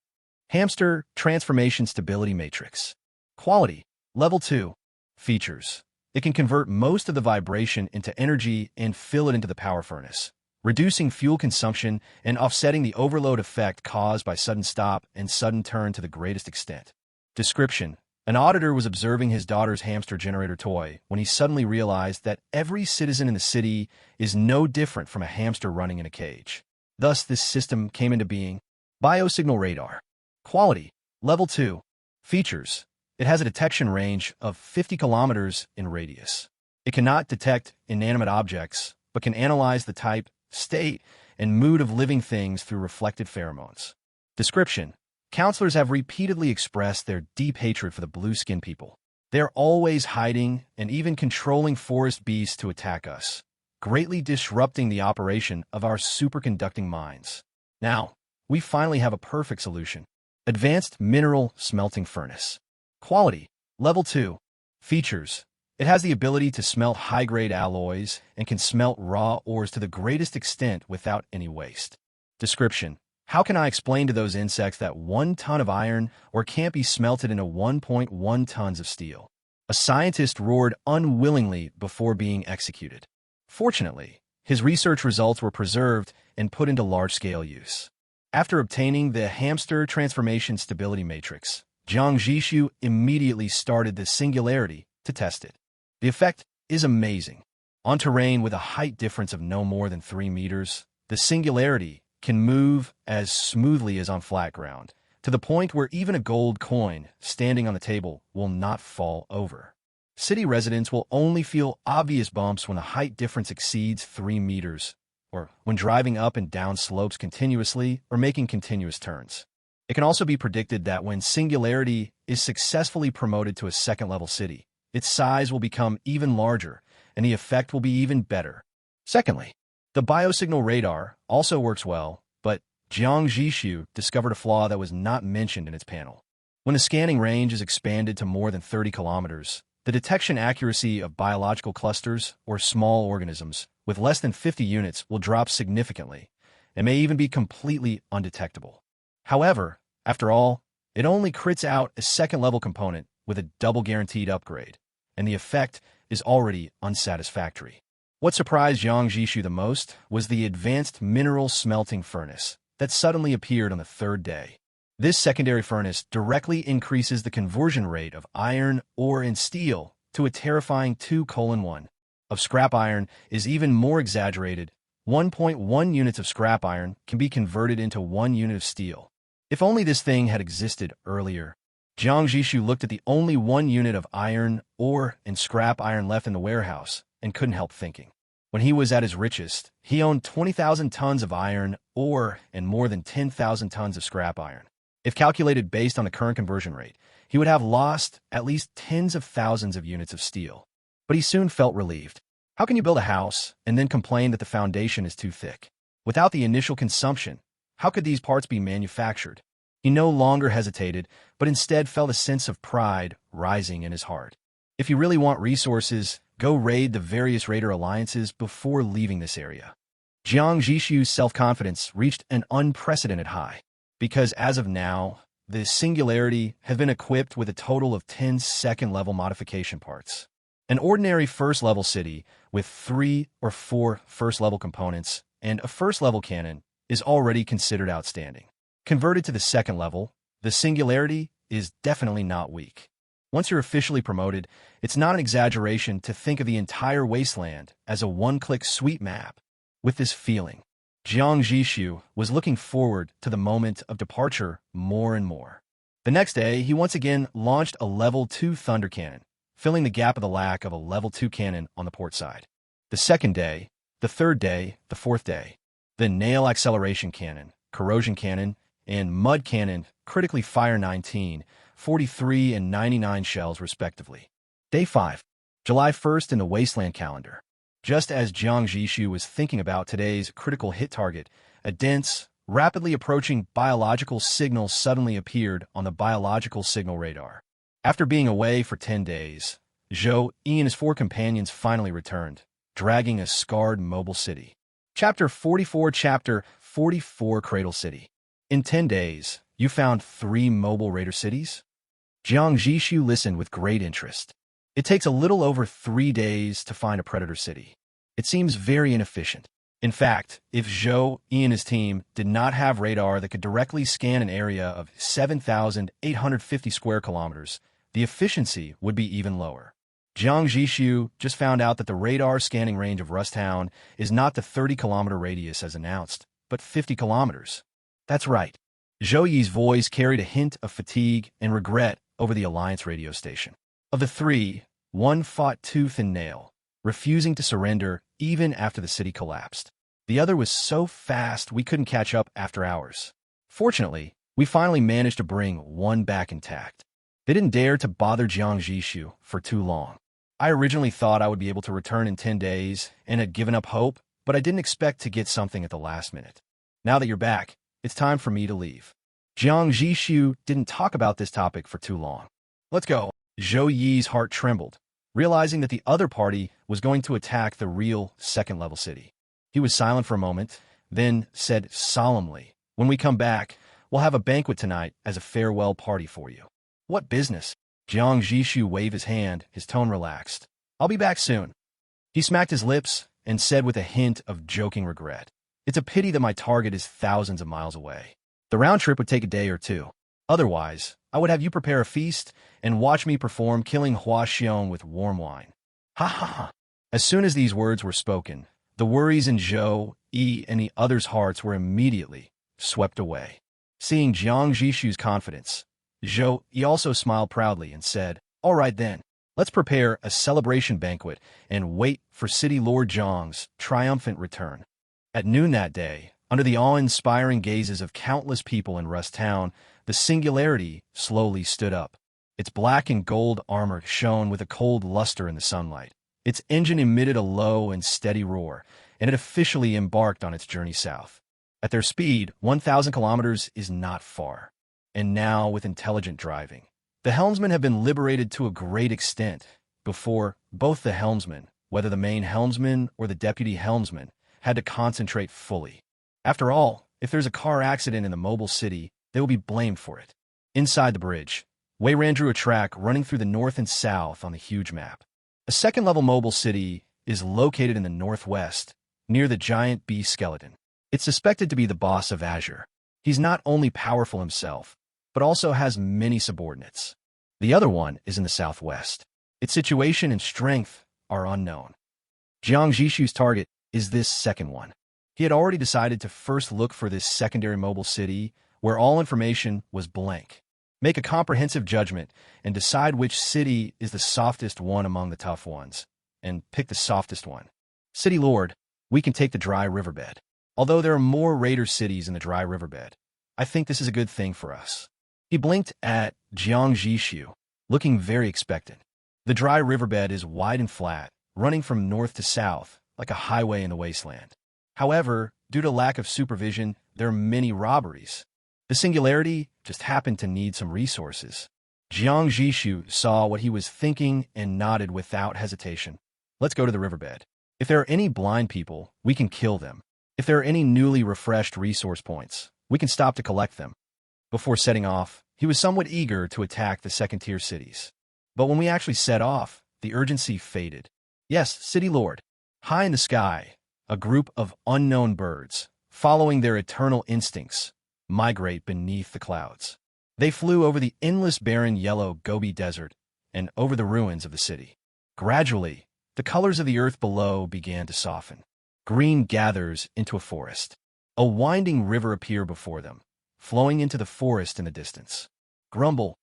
Hamster transformation stability matrix. Quality, level 2. Features. It can convert most of the vibration into energy and fill it into the power furnace, reducing fuel consumption and offsetting the overload effect caused by sudden stop and sudden turn to the greatest extent. Description. An auditor was observing his daughter's hamster generator toy when he suddenly realized that every citizen in the city is no different from a hamster running in a cage. Thus, this system came into being. Biosignal radar. Quality, level 2. Features. It has a detection range of 50 kilometers in radius. It cannot detect inanimate objects, but can analyze the type, state, and mood of living things through reflected pheromones. Description. Counselors have repeatedly expressed their deep hatred for the blue-skinned people. They are always hiding and even controlling forest beasts to attack us, greatly disrupting the operation of our superconducting minds. Now, we finally have a perfect solution. Advanced mineral smelting furnace. Quality, level 2. Features. It has the ability to smelt high-grade alloys and can smelt raw ores to the greatest extent without any waste. Description. How can I explain to those insects that 1 ton of iron ore can't be smelted into 1.1 tons of steel? A scientist roared unwillingly before being executed. Fortunately, his research results were preserved and put into large-scale use. After obtaining the hamster transformation stability matrix, Jiang Zhixu immediately started the singularity to test it. The effect is amazing. On terrain with a height difference of no more than 3 meters, the singularity can move as smoothly as on flat ground, to the point where even a gold coin standing on the table will not fall over. City residents will only feel obvious bumps when the height difference exceeds 3 meters, or when driving up and down slopes continuously or making continuous turns. It can also be predicted that when singularity is successfully promoted to a second-level city, its size will become even larger, and the effect will be even better. Secondly, the biosignal radar also works well, but Jiang Zhixu discovered a flaw that was not mentioned in its panel. When the scanning range is expanded to more than 30 kilometers, the detection accuracy of biological clusters or small organisms with less than 50 units will drop significantly and may even be completely undetectable. However, after all, it only crits out a second-level component with a double guaranteed upgrade, and the effect is already unsatisfactory. What surprised Jiang Zhixu the most was the advanced mineral smelting furnace that suddenly appeared on the 3rd day. This secondary furnace directly increases the conversion rate of iron ore and steel to a terrifying 2:1. Of scrap iron is even more exaggerated. 1.1 units of scrap iron can be converted into 1 unit of steel. If only this thing had existed earlier. Jiang Zhixu looked at the only 1 unit of iron ore and scrap iron left in the warehouse and couldn't help thinking. When he was at his richest, he owned 20,000 tons of iron ore and more than 10,000 tons of scrap iron. If calculated based on the current conversion rate, he would have lost at least tens of thousands of units of steel. But he soon felt relieved. How can you build a house and then complain that the foundation is too thick? Without the initial consumption, how could these parts be manufactured? He no longer hesitated, but instead felt a sense of pride rising in his heart. If you really want resources, go raid the various raider alliances before leaving this area. Jiang Zhixu's self-confidence reached an unprecedented high, because as of now, the singularity has been equipped with a total of 10 second-level modification parts. An ordinary first-level city with 3 or 4 first-level components and a first-level cannon is already considered outstanding. Converted to the second level, the singularity is definitely not weak. Once you're officially promoted, it's not an exaggeration to think of the entire Wasteland as a one-click sweep map. With this feeling, Jiang Zhixu was looking forward to the moment of departure more and more. The next day, he once again launched a Level 2 Thunder Cannon, filling the gap of the lack of a Level 2 cannon on the port side. The second day, the third day, the fourth day, the Nail Acceleration Cannon, Corrosion Cannon, and Mud Cannon critically fire 19, 43, and 99 shells respectively. Day 5, July 1st in the Wasteland calendar. Just as Jiang Zhixu was thinking about today's critical hit target, a dense, rapidly approaching biological signal suddenly appeared on the biological signal radar. After being away for 10 days, Zhou Yi and his 4 companions finally returned, dragging a scarred mobile city. Chapter 44 Cradle City. In 10 days, you found 3 mobile raider cities? Jiang Zhixu listened with great interest. It takes a little over 3 days to find a predator city. It seems very inefficient. In fact, if Zhou Yi and his team did not have radar that could directly scan an area of 7,850 square kilometers, the efficiency would be even lower. Jiang Zhixu just found out that the radar scanning range of Rusttown is not the 30-kilometer radius as announced, but 50 kilometers. That's right. Zhou Yi's voice carried a hint of fatigue and regret over the Alliance radio station. Of the 3, one fought tooth and nail, refusing to surrender even after the city collapsed. The other was so fast we couldn't catch up after hours. Fortunately, we finally managed to bring one back intact. They didn't dare to bother Jiang Zhixu for too long. I originally thought I would be able to return in 10 days and had given up hope, but I didn't expect to get something at the last minute. Now that you're back, it's time for me to leave. Jiang Zhixu didn't talk about this topic for too long. Let's go. Zhou Yi's heart trembled, realizing that the other party was going to attack the real second-level city. He was silent for a moment, then said solemnly, "When we come back, we'll have a banquet tonight as a farewell party for you." What business? Jiang Zhixu waved his hand, his tone relaxed. "I'll be back soon." He smacked his lips and said with a hint of joking regret, "It's a pity that my target is thousands of miles away. The round trip would take a day or 2. Otherwise, I would have you prepare a feast and watch me perform killing Hua Xiong with warm wine." Ha ha ha. As soon as these words were spoken, the worries in Zhou Yi and the others' hearts were immediately swept away. Seeing Jiang Zhixu's confidence, Zhou Yi also smiled proudly and said, "All right then, let's prepare a celebration banquet and wait for City Lord Zhang's triumphant return." At noon that day, under the awe-inspiring gazes of countless people in Rusttown, the Singularity slowly stood up. Its black and gold armor shone with a cold luster in the sunlight. Its engine emitted a low and steady roar, and it officially embarked on its journey south. At their speed, 1,000 kilometers is not far. And now, with intelligent driving, the helmsmen have been liberated to a great extent. Before, both the helmsmen, whether the main helmsman or the deputy helmsman, had to concentrate fully. After all, if there's a car accident in the mobile city, they will be blamed for it. Inside the bridge, Wayran drew a track running through the north and south on the huge map. A second-level mobile city is located in the northwest, near the giant bee skeleton. It's suspected to be the boss of Azure. He's not only powerful himself, but also has many subordinates. The other one is in the southwest. Its situation and strength are unknown. Jiang Zhixu's target is this second one. He had already decided to first look for this secondary mobile city where all information was blank. Make a comprehensive judgment and decide which city is the softest one among the tough ones, and pick the softest one. City Lord, we can take the dry riverbed. Although there are more raider cities in the dry riverbed, I think this is a good thing for us. He blinked at Jiang Zhixu, looking very expectant. The dry riverbed is wide and flat, running from north to south, like a highway in the Wasteland. However, due to lack of supervision, there are many robberies. The Singularity just happened to need some resources. Jiang Zhixu saw what he was thinking and nodded without hesitation. Let's go to the riverbed. If there are any blind people, we can kill them. If there are any newly refreshed resource points, we can stop to collect them. Before setting off, he was somewhat eager to attack the second-tier cities. But when we actually set off, the urgency faded. Yes, City Lord. High in the sky, a group of unknown birds, following their eternal instincts, migrate beneath the clouds. They flew over the endless barren yellow Gobi Desert and over the ruins of the city. Gradually, the colors of the earth below began to soften. Green gathers into a forest. A winding river appeared before them, flowing into the forest in the distance. Grumble.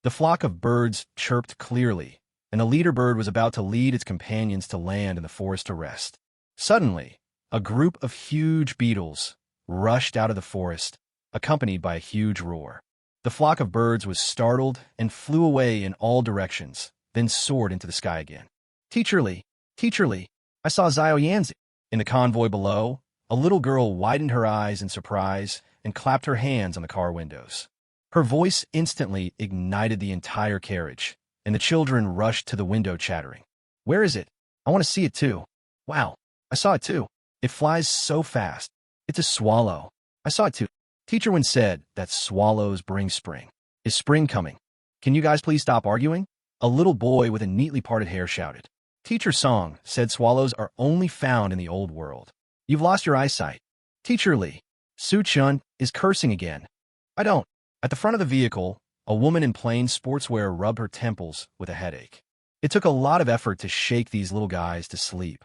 The flock of birds chirped clearly, and the leader bird was about to lead its companions to land in the forest to rest. Suddenly, a group of huge beetles rushed out of the forest, accompanied by a huge roar. The flock of birds was startled and flew away in all directions, then soared into the sky again. Teacherly, I saw Xiao Yanzi. In the convoy below, a little girl widened her eyes in surprise and clapped her hands on the car windows. Her voice instantly ignited the entire carriage, and the children rushed to the window chattering. Where is it? I want to see it too. Wow, I saw it too. It flies so fast. It's a swallow. I saw it too. Teacher once said that swallows bring spring. Is spring coming? Can you guys please stop arguing? A little boy with a neatly parted hair shouted. Teacher Song said swallows are only found in the old world. You've lost your eyesight. Teacher Lee. Su Chun is cursing again. I don't. At the front of the vehicle, a woman in plain sportswear rubbed her temples with a headache. It took a lot of effort to shake these little guys to sleep.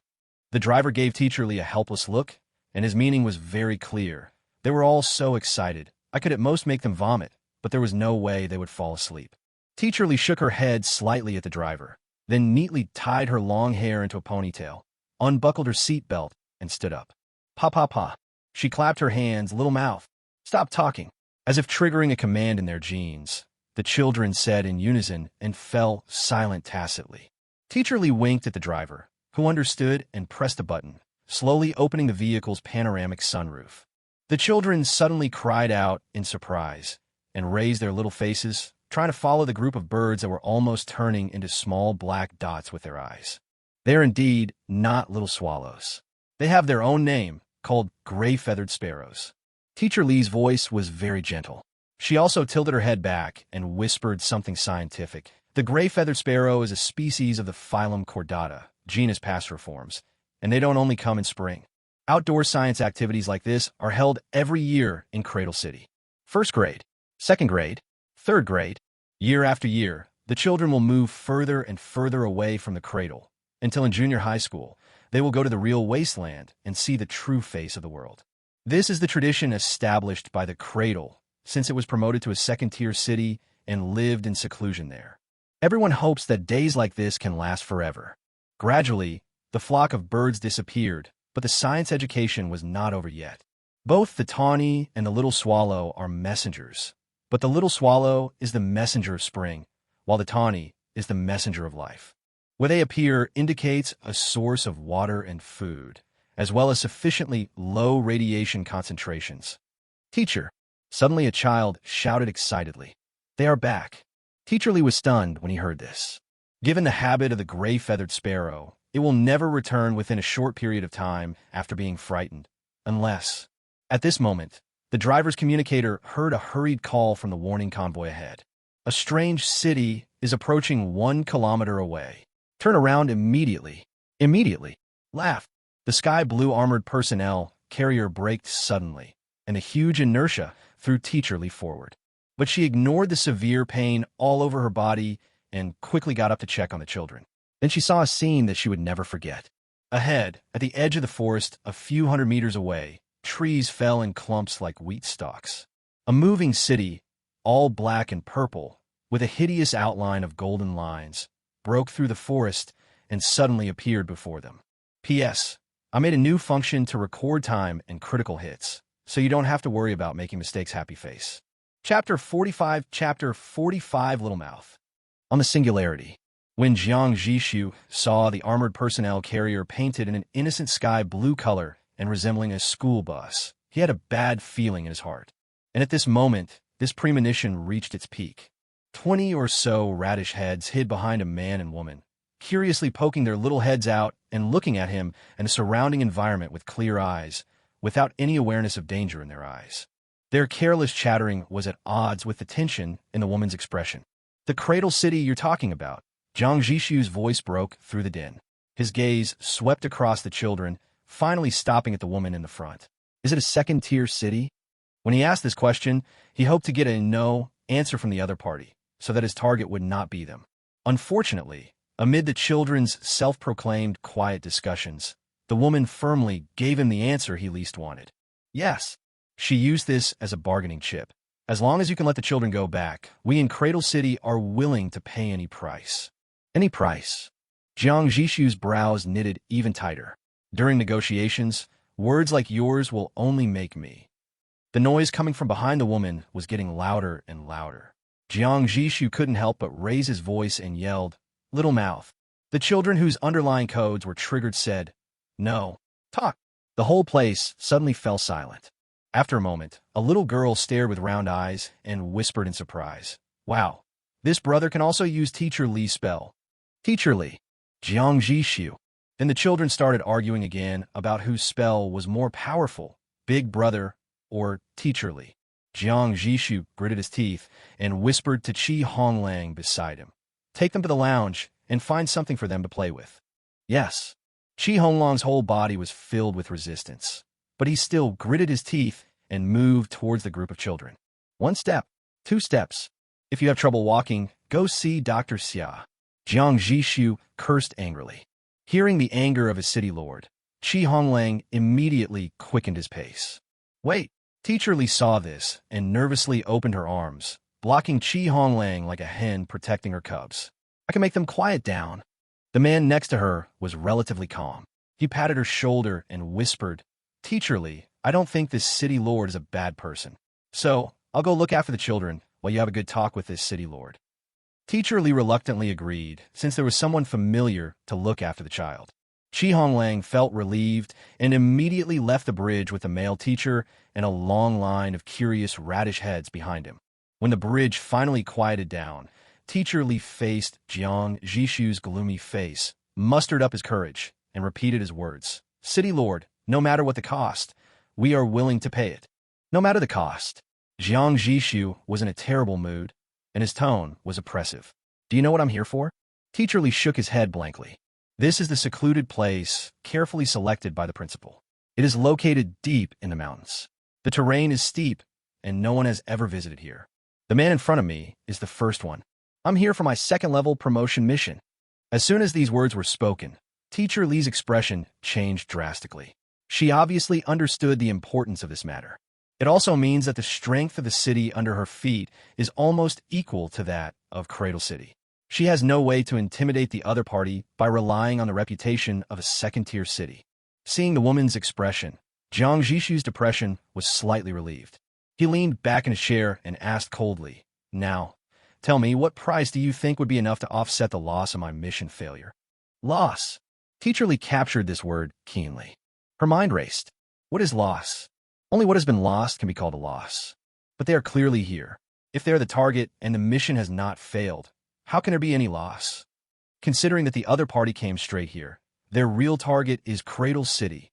The driver gave Teacher Lee a helpless look, and his meaning was very clear. They were all so excited. I could at most make them vomit, but there was no way they would fall asleep. Teacher Lee shook her head slightly at the driver, then neatly tied her long hair into a ponytail, unbuckled her seatbelt, and stood up. Pa pa pa. She clapped her hands, little mouth. Stop talking. As if triggering a command in their genes, the children said in unison and fell silent tacitly. Teacher Lee winked at the driver, who understood and pressed a button, slowly opening the vehicle's panoramic sunroof. The children suddenly cried out in surprise and raised their little faces, trying to follow the group of birds that were almost turning into small black dots with their eyes. They're indeed not little swallows. They have their own name, called gray-feathered sparrows. Teacher Lee's voice was very gentle. She also tilted her head back and whispered something scientific. The gray-feathered sparrow is a species of the phylum Chordata, genus Passeriformes, and they don't only come in spring. Outdoor science activities like this are held every year in Cradle City. First grade, second grade, third grade. Year after year, the children will move further and further away from the cradle, until in junior high school, they will go to the real Wasteland and see the true face of the world. This is the tradition established by the cradle, since it was promoted to a second-tier city and lived in seclusion there. Everyone hopes that days like this can last forever. Gradually, the flock of birds disappeared, but the science education was not over yet. Both the tawny and the little swallow are messengers, but the little swallow is the messenger of spring, while the tawny is the messenger of life. Where they appear indicates a source of water and food, as well as sufficiently low radiation concentrations. Teacher. Suddenly a child shouted excitedly. They are back. Teacher Lee was stunned when he heard this. Given the habit of the gray-feathered sparrow, it will never return within a short period of time after being frightened, unless... At this moment, the driver's communicator heard a hurried call from the warning convoy ahead. A strange city is approaching 1 kilometer away. Turn around immediately. Immediately. Laugh. The sky blue armored personnel carrier braked suddenly, and a huge inertia threw Teacher Lee forward. But she ignored the severe pain all over her body and quickly got up to check on the children. Then she saw a scene that she would never forget. Ahead, at the edge of the forest, a few hundred meters away, trees fell in clumps like wheat stalks. A moving city, all black and purple, with a hideous outline of golden lines, broke through the forest and suddenly appeared before them. P.S. I made a new function to record time and critical hits, so you don't have to worry about making mistakes. Happy face. Chapter 45 Little Mouth. On the singularity. When Jiang Zhixu saw the armored personnel carrier painted in an innocent sky blue color and resembling a school bus, he had a bad feeling in his heart. And at this moment, this premonition reached its peak. 20 or so radish heads hid behind a man and woman, curiously poking their little heads out and looking at him and the surrounding environment with clear eyes, without any awareness of danger in their eyes. Their careless chattering was at odds with the tension in the woman's expression. The Cradle City you're talking about. Jiang Zhixu's voice broke through the din. His gaze swept across the children, finally stopping at the woman in the front. Is it a second-tier city? When he asked this question, he hoped to get a no answer from the other party, so that his target would not be them. Unfortunately, amid the children's self-proclaimed quiet discussions, the woman firmly gave him the answer he least wanted. Yes. She used this as a bargaining chip. As long as you can let the children go back, we in Cradle City are willing to pay any price. Any price. Jiang Zhixu's brows knitted even tighter. During negotiations, words like yours will only make me. The noise coming from behind the woman was getting louder and louder. Jiang Zhixu couldn't help but raise his voice and yelled, "Little mouth." The children whose underlying codes were triggered said, No. Talk. The whole place suddenly fell silent. After a moment, a little girl stared with round eyes and whispered in surprise. Wow. This brother can also use Teacher Li's spell. Teacher Li. Jiang Zhixu. Then the children started arguing again about whose spell was more powerful, Big Brother or Teacher Li. Jiang Zhixu gritted his teeth and whispered to Honglang beside him. Take them to the lounge and find something for them to play with. Yes. Honglang's whole body was filled with resistance, but he still gritted his teeth and moved towards the group of children. 1 step, 2 steps. If you have trouble walking, go see Dr. Xia. Jiang Zhixu cursed angrily. Hearing the anger of his city lord, Honglang immediately quickened his pace. Wait! Teacher Li saw this and nervously opened her arms, blocking Honglang like a hen protecting her cubs. I can make them quiet down. The man next to her was relatively calm. He patted her shoulder and whispered, Teacher Li, I don't think this city lord is a bad person. So, I'll go look after the children while you have a good talk with this city lord. Teacher Li reluctantly agreed, since there was someone familiar to look after the child. Honglang felt relieved and immediately left the bridge with the male teacher and a long line of curious radish heads behind him. When the bridge finally quieted down, Teacher Li faced Jiang Zhixu's gloomy face, mustered up his courage, and repeated his words. City Lord, no matter what the cost, we are willing to pay it. No matter the cost. Jiang Zhixu was in a terrible mood, and his tone was oppressive. Do you know what I'm here for? Teacher Li shook his head blankly. This is the secluded place, carefully selected by the principal. It is located deep in the mountains. The terrain is steep, and no one has ever visited here. The man in front of me is the first one. I'm here for my second-level promotion mission. As soon as these words were spoken, Teacher Li's expression changed drastically. She obviously understood the importance of this matter. It also means that the strength of the city under her feet is almost equal to that of Cradle City. She has no way to intimidate the other party by relying on the reputation of a second-tier city. Seeing the woman's expression, Jiang Zhixu's depression was slightly relieved. He leaned back in his chair and asked coldly, Now, tell me, what price do you think would be enough to offset the loss of my mission failure? Loss. Teacher Li captured this word keenly. Her mind raced. What is loss? Only what has been lost can be called a loss. But they are clearly here. If they are the target and the mission has not failed, how can there be any loss? Considering that the other party came straight here, their real target is Cradle City.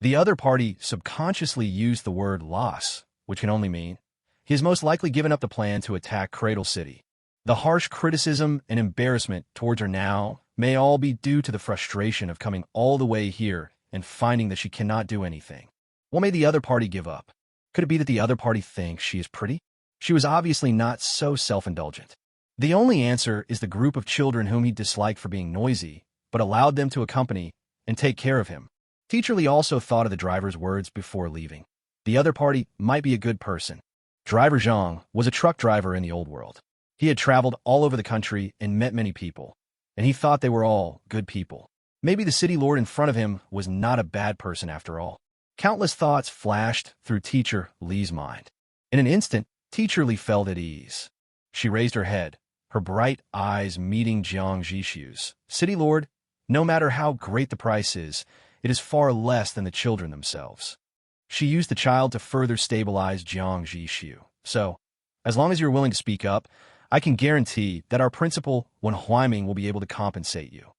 The other party subconsciously used the word loss, which can only mean he has most likely given up the plan to attack Cradle City. The harsh criticism and embarrassment towards her now may all be due to the frustration of coming all the way here and finding that she cannot do anything. What made the other party give up? Could it be that the other party thinks she is pretty? She was obviously not so self-indulgent. The only answer is the group of children whom he disliked for being noisy, but allowed them to accompany and take care of him. Teacher Li also thought of the driver's words before leaving. The other party might be a good person. Driver Zhang was a truck driver in the old world. He had traveled all over the country and met many people, and he thought they were all good people. Maybe the city lord in front of him was not a bad person after all. Countless thoughts flashed through Teacher Li's mind. In an instant, Teacher Li felt at ease. She raised her head, her bright eyes meeting Jiang Zhixu's. City Lord, no matter how great the price is, it is far less than the children themselves. She used the child to further stabilize Jiang Zhixu. So, as long as you're willing to speak up, I can guarantee that our principal, Wen Huaiming, will be able to compensate you.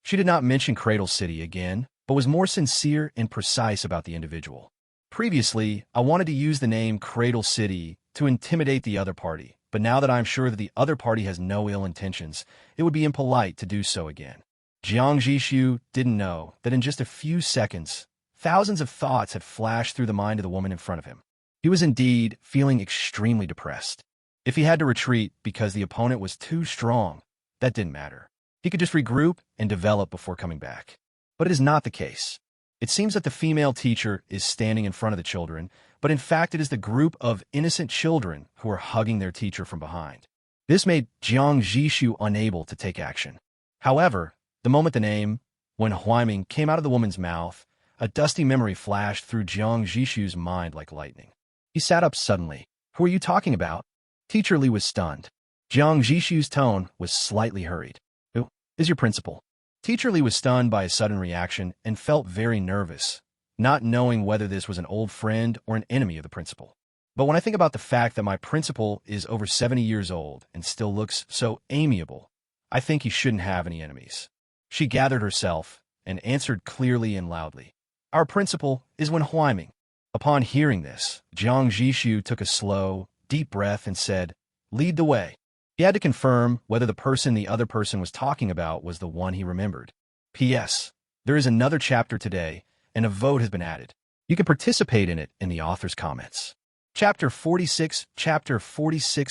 She did not mention Cradle City again, but was more sincere and precise about the individual. Previously, I wanted to use the name Cradle City to intimidate the other party, but now that I'm sure that the other party has no ill intentions, it would be impolite to do so again. Jiang Zhixu didn't know that in just a few seconds, thousands of thoughts had flashed through the mind of the woman in front of him. He was indeed feeling extremely depressed. If he had to retreat because the opponent was too strong, that didn't matter. He could just regroup and develop before coming back. But it is not the case. It seems that the female teacher is standing in front of the children, but in fact it is the group of innocent children who are hugging their teacher from behind. This made Jiang Zhixu unable to take action. However, the moment the name, Wen Huaiming, came out of the woman's mouth, a dusty memory flashed through Jiang Zhixu's mind like lightning. He sat up suddenly. Who are you talking about? Teacher Li was stunned. Jiang Zhixu's tone was slightly hurried. Who is your principal? Teacher Lee was stunned by his sudden reaction and felt very nervous, not knowing whether this was an old friend or an enemy of the principal. But when I think about the fact that my principal is over 70 years old and still looks so amiable, I think he shouldn't have any enemies. She gathered herself and answered clearly and loudly. Our principal is Wen Huaiming. Upon hearing this, Jiang Zhixu took a slow, deep breath and said, "Lead the way." He had to confirm whether the person the other person was talking about was the one he remembered. P.S. There is another chapter today, and a vote has been added. You can participate in it in the author's comments. Chapter 46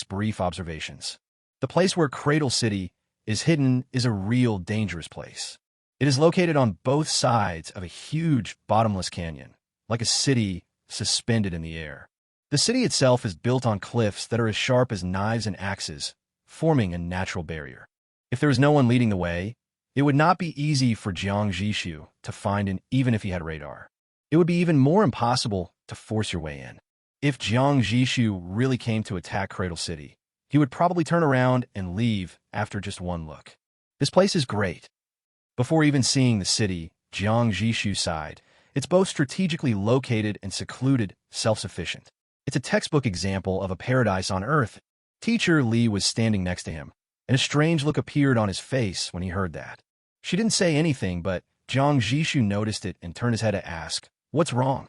Brief Observations. The place where Cradle City is hidden is a real dangerous place. It is located on both sides of a huge bottomless canyon, like a city suspended in the air. The city itself is built on cliffs that are as sharp as knives and axes, forming a natural barrier. If there is no one leading the way, it would not be easy for Jiang Zhixu to find it even if he had radar. It would be even more impossible to force your way in. If Jiang Zhixu really came to attack Cradle City, he would probably turn around and leave after just one look. This place is great. Before even seeing the city, Jiang Zhixu sighed. It's both strategically located and secluded, self-sufficient. It's a textbook example of a paradise on Earth. Teacher Lee was standing next to him, and a strange look appeared on his face when he heard that. She didn't say anything, but Jiang Zhixu noticed it and turned his head to ask, "What's wrong?"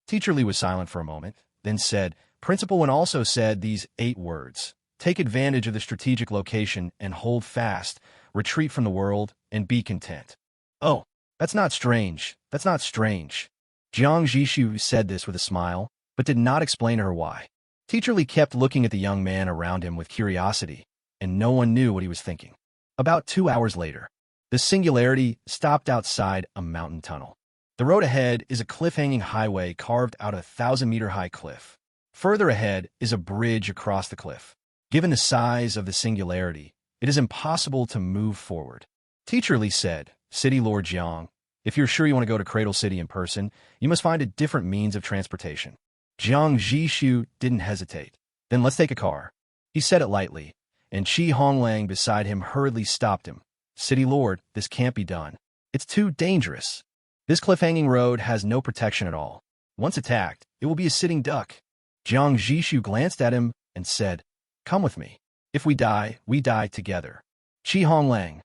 Teacher Lee was silent for a moment, then said, "Principal Wen also said these 8 words. Take advantage of the strategic location and hold fast, retreat from the world, and be content." "Oh, that's not strange. That's not strange." Jiang Zhixu said this with a smile, but did not explain to her why. Teacher Lee kept looking at the young man around him with curiosity, and no one knew what he was thinking. About 2 hours later, the Singularity stopped outside a mountain tunnel. The road ahead is a cliff-hanging highway carved out of a 1,000-meter-high cliff. Further ahead is a bridge across the cliff. Given the size of the Singularity, it is impossible to move forward. Teacher Lee said, "City Lord Jiang, if you're sure you want to go to Cradle City in person, you must find a different means of transportation." Jiang Zhixu didn't hesitate. "Then let's take a car." He said it lightly, and Honglang beside him hurriedly stopped him. "City Lord, this can't be done. It's too dangerous. This cliff-hanging road has no protection at all. Once attacked, it will be a sitting duck." Jiang Zhixu glanced at him and said, "Come with me. If we die together." Honglang.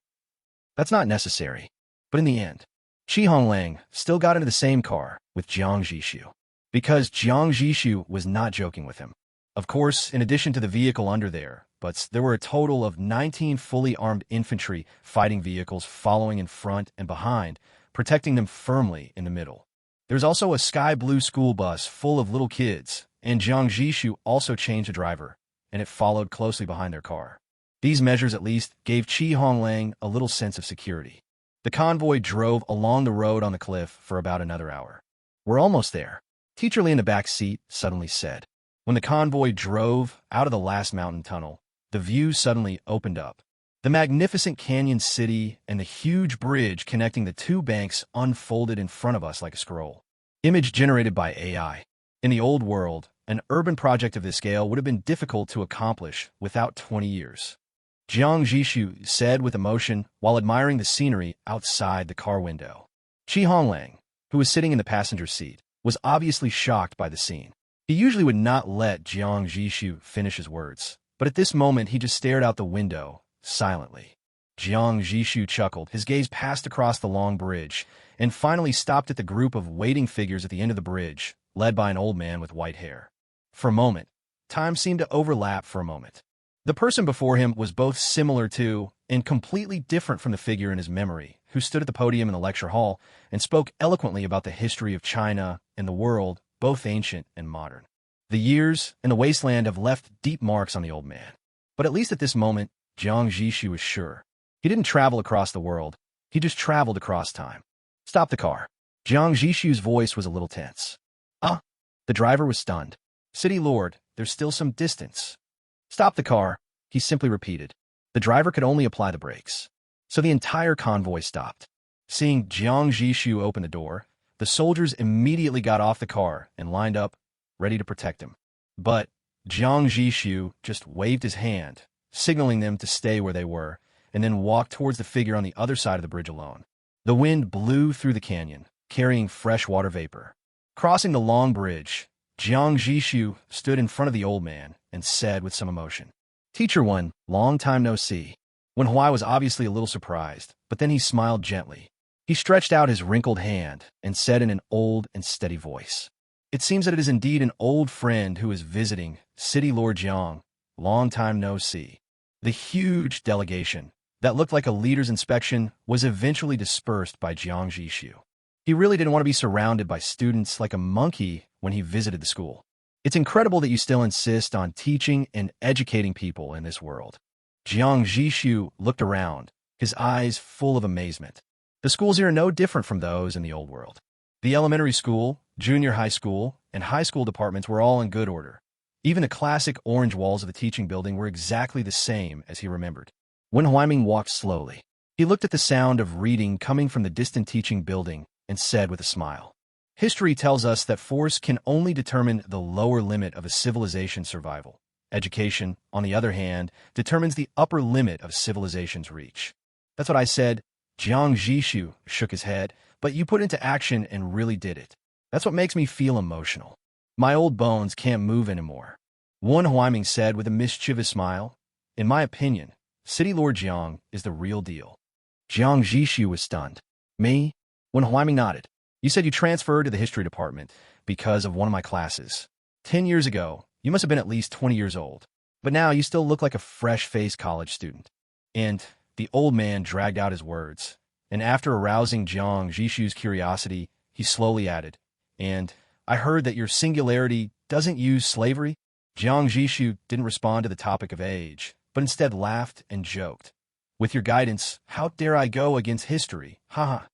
"That's not necessary." But in the end, Honglang still got into the same car with Jiang Zhixu, because Jiang Zhixu was not joking with him. Of course, in addition to the vehicle under there were a total of 19 fully armed infantry fighting vehicles following in front and behind, protecting them firmly in the middle. There's also a sky blue school bus full of little kids, and Jiang Zhixu also changed the driver, and it followed closely behind their car. These measures at least gave Honglang a little sense of security. The convoy drove along the road on the cliff for about another hour. "We're almost there," Teacher Lee in the back seat suddenly said. When the convoy drove out of the last mountain tunnel, the view suddenly opened up. The magnificent canyon city and the huge bridge connecting the 2 banks unfolded in front of us like a scroll. Image generated by AI. In the old world, an urban project of this scale would have been difficult to accomplish without 20 years. Jiang Zhixu said with emotion while admiring the scenery outside the car window. Honglang, who was sitting in the passenger seat, was obviously shocked by the scene. He usually would not let Jiang Zhixu finish his words, but at this moment he just stared out the window, silently. Jiang Zhixu chuckled. His gaze passed across the long bridge, and finally stopped at the group of waiting figures at the end of the bridge, led by an old man with white hair. For a moment, time seemed to overlap for a moment. The person before him was both similar to and completely different from the figure in his memory, who stood at the podium in the lecture hall and spoke eloquently about the history of China and the world, both ancient and modern. The years and the wasteland have left deep marks on the old man. But at least at this moment, Jiang Zhixu was sure. He didn't travel across the world. He just traveled across time. "Stop the car." Jiang Zhixu's voice was a little tense. "Ah." The driver was stunned. "City Lord, there's still some distance." "Stop the car," he simply repeated. The driver could only apply the brakes. So the entire convoy stopped. Seeing Jiang Zhixu open the door, the soldiers immediately got off the car and lined up, ready to protect him. But Jiang Zhixu just waved his hand, signaling them to stay where they were, and then walked towards the figure on the other side of the bridge alone. The wind blew through the canyon, carrying fresh water vapor. Crossing the long bridge, Jiang Zhixu stood in front of the old man and said with some emotion, "Teacher One, long time no see." Wenhui was obviously a little surprised, but then he smiled gently. He stretched out his wrinkled hand and said in an old and steady voice, "It seems that it is indeed an old friend who is visiting, City Lord Jiang, long time no see." The huge delegation that looked like a leader's inspection was eventually dispersed by Jiang Zhixu. He really didn't want to be surrounded by students like a monkey when he visited the school. It's incredible that you still insist on teaching and educating people in this world. Jiang Zhixu looked around, his eyes full of amazement. The schools here are no different from those in the old world. The elementary school, junior high school, and high school departments were all in good order. Even the classic orange walls of the teaching building were exactly the same as he remembered. When Huaiming walked slowly, he looked at the sound of reading coming from the distant teaching building and said with a smile, "History tells us that force can only determine the lower limit of a civilization's survival. Education, on the other hand, determines the upper limit of civilization's reach." "That's what I said." Jiang Zhixu shook his head, "But you put it into action and really did it. That's what makes me feel emotional. My old bones can't move anymore." Wen Huaiming said with a mischievous smile, "In my opinion, City Lord Jiang is the real deal." Jiang Zhixu was stunned. "Me?" Wen Huaiming nodded. "You said you transferred to the history department because of one of my classes. 10 years ago, you must have been at least 20 years old. But now you still look like a fresh-faced college student." And the old man dragged out his words, and after arousing Jiang Zhixu's curiosity, he slowly added, "And I heard that your singularity doesn't use slavery?" Jiang Zhixu didn't respond to the topic of age, but instead laughed and joked. "With your guidance, how dare I go against history? Haha.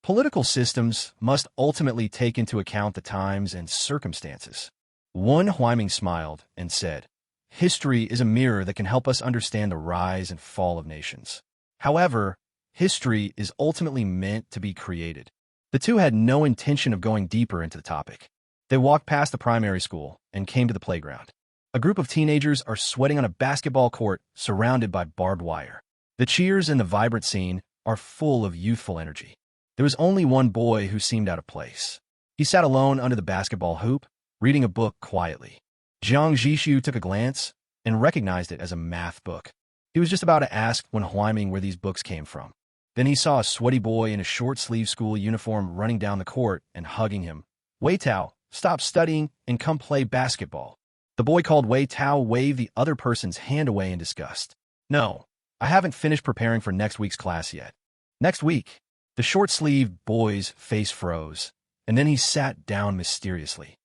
Political systems must ultimately take into account the times and circumstances." Wen Huaiming smiled and said, "History is a mirror that can help us understand the rise and fall of nations. However, history is ultimately meant to be created." The two had no intention of going deeper into the topic. They walked past the primary school and came to the playground. A group of teenagers are sweating on a basketball court surrounded by barbed wire. The cheers and the vibrant scene are full of youthful energy. There was only one boy who seemed out of place. He sat alone under the basketball hoop, reading a book quietly. Jiang Zhixu took a glance and recognized it as a math book. He was just about to ask Wen Huaiming where these books came from. Then he saw a sweaty boy in a short-sleeved school uniform running down the court and hugging him. "Wei Tao, stop studying and come play basketball." The boy called Wei Tao waved the other person's hand away in disgust. "No, I haven't finished preparing for next week's class yet." "Next week?" The short-sleeved boy's face froze, and then he sat down mysteriously.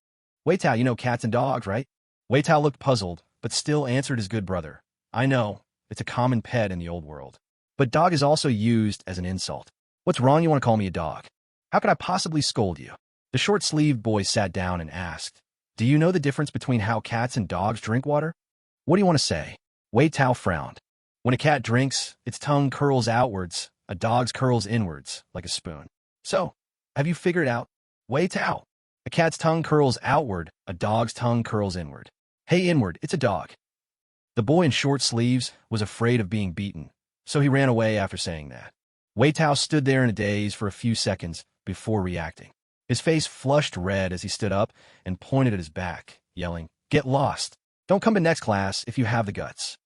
"Wei Tao, you know cats and dogs, right?" Wei Tao looked puzzled, but still answered his good brother. "I know, it's a common pet in the old world. But dog is also used as an insult. What's wrong you want to call me a dog? How could I possibly scold you?" The short-sleeved boy sat down and asked, "Do you know the difference between how cats and dogs drink water?" "What do you want to say?" Wei Tao frowned. "When a cat drinks, its tongue curls outwards, a dog's curls inwards, like a spoon." "So, have you figured out?" "Wei Tao, a cat's tongue curls outward, a dog's tongue curls inward." "Hey, inward, it's a dog." The boy in short sleeves was afraid of being beaten, so he ran away after saying that. Wei Tao stood there in a daze for a few seconds before reacting. His face flushed red as he stood up and pointed at his back, yelling, "Get lost! Don't come to next class if you have the guts."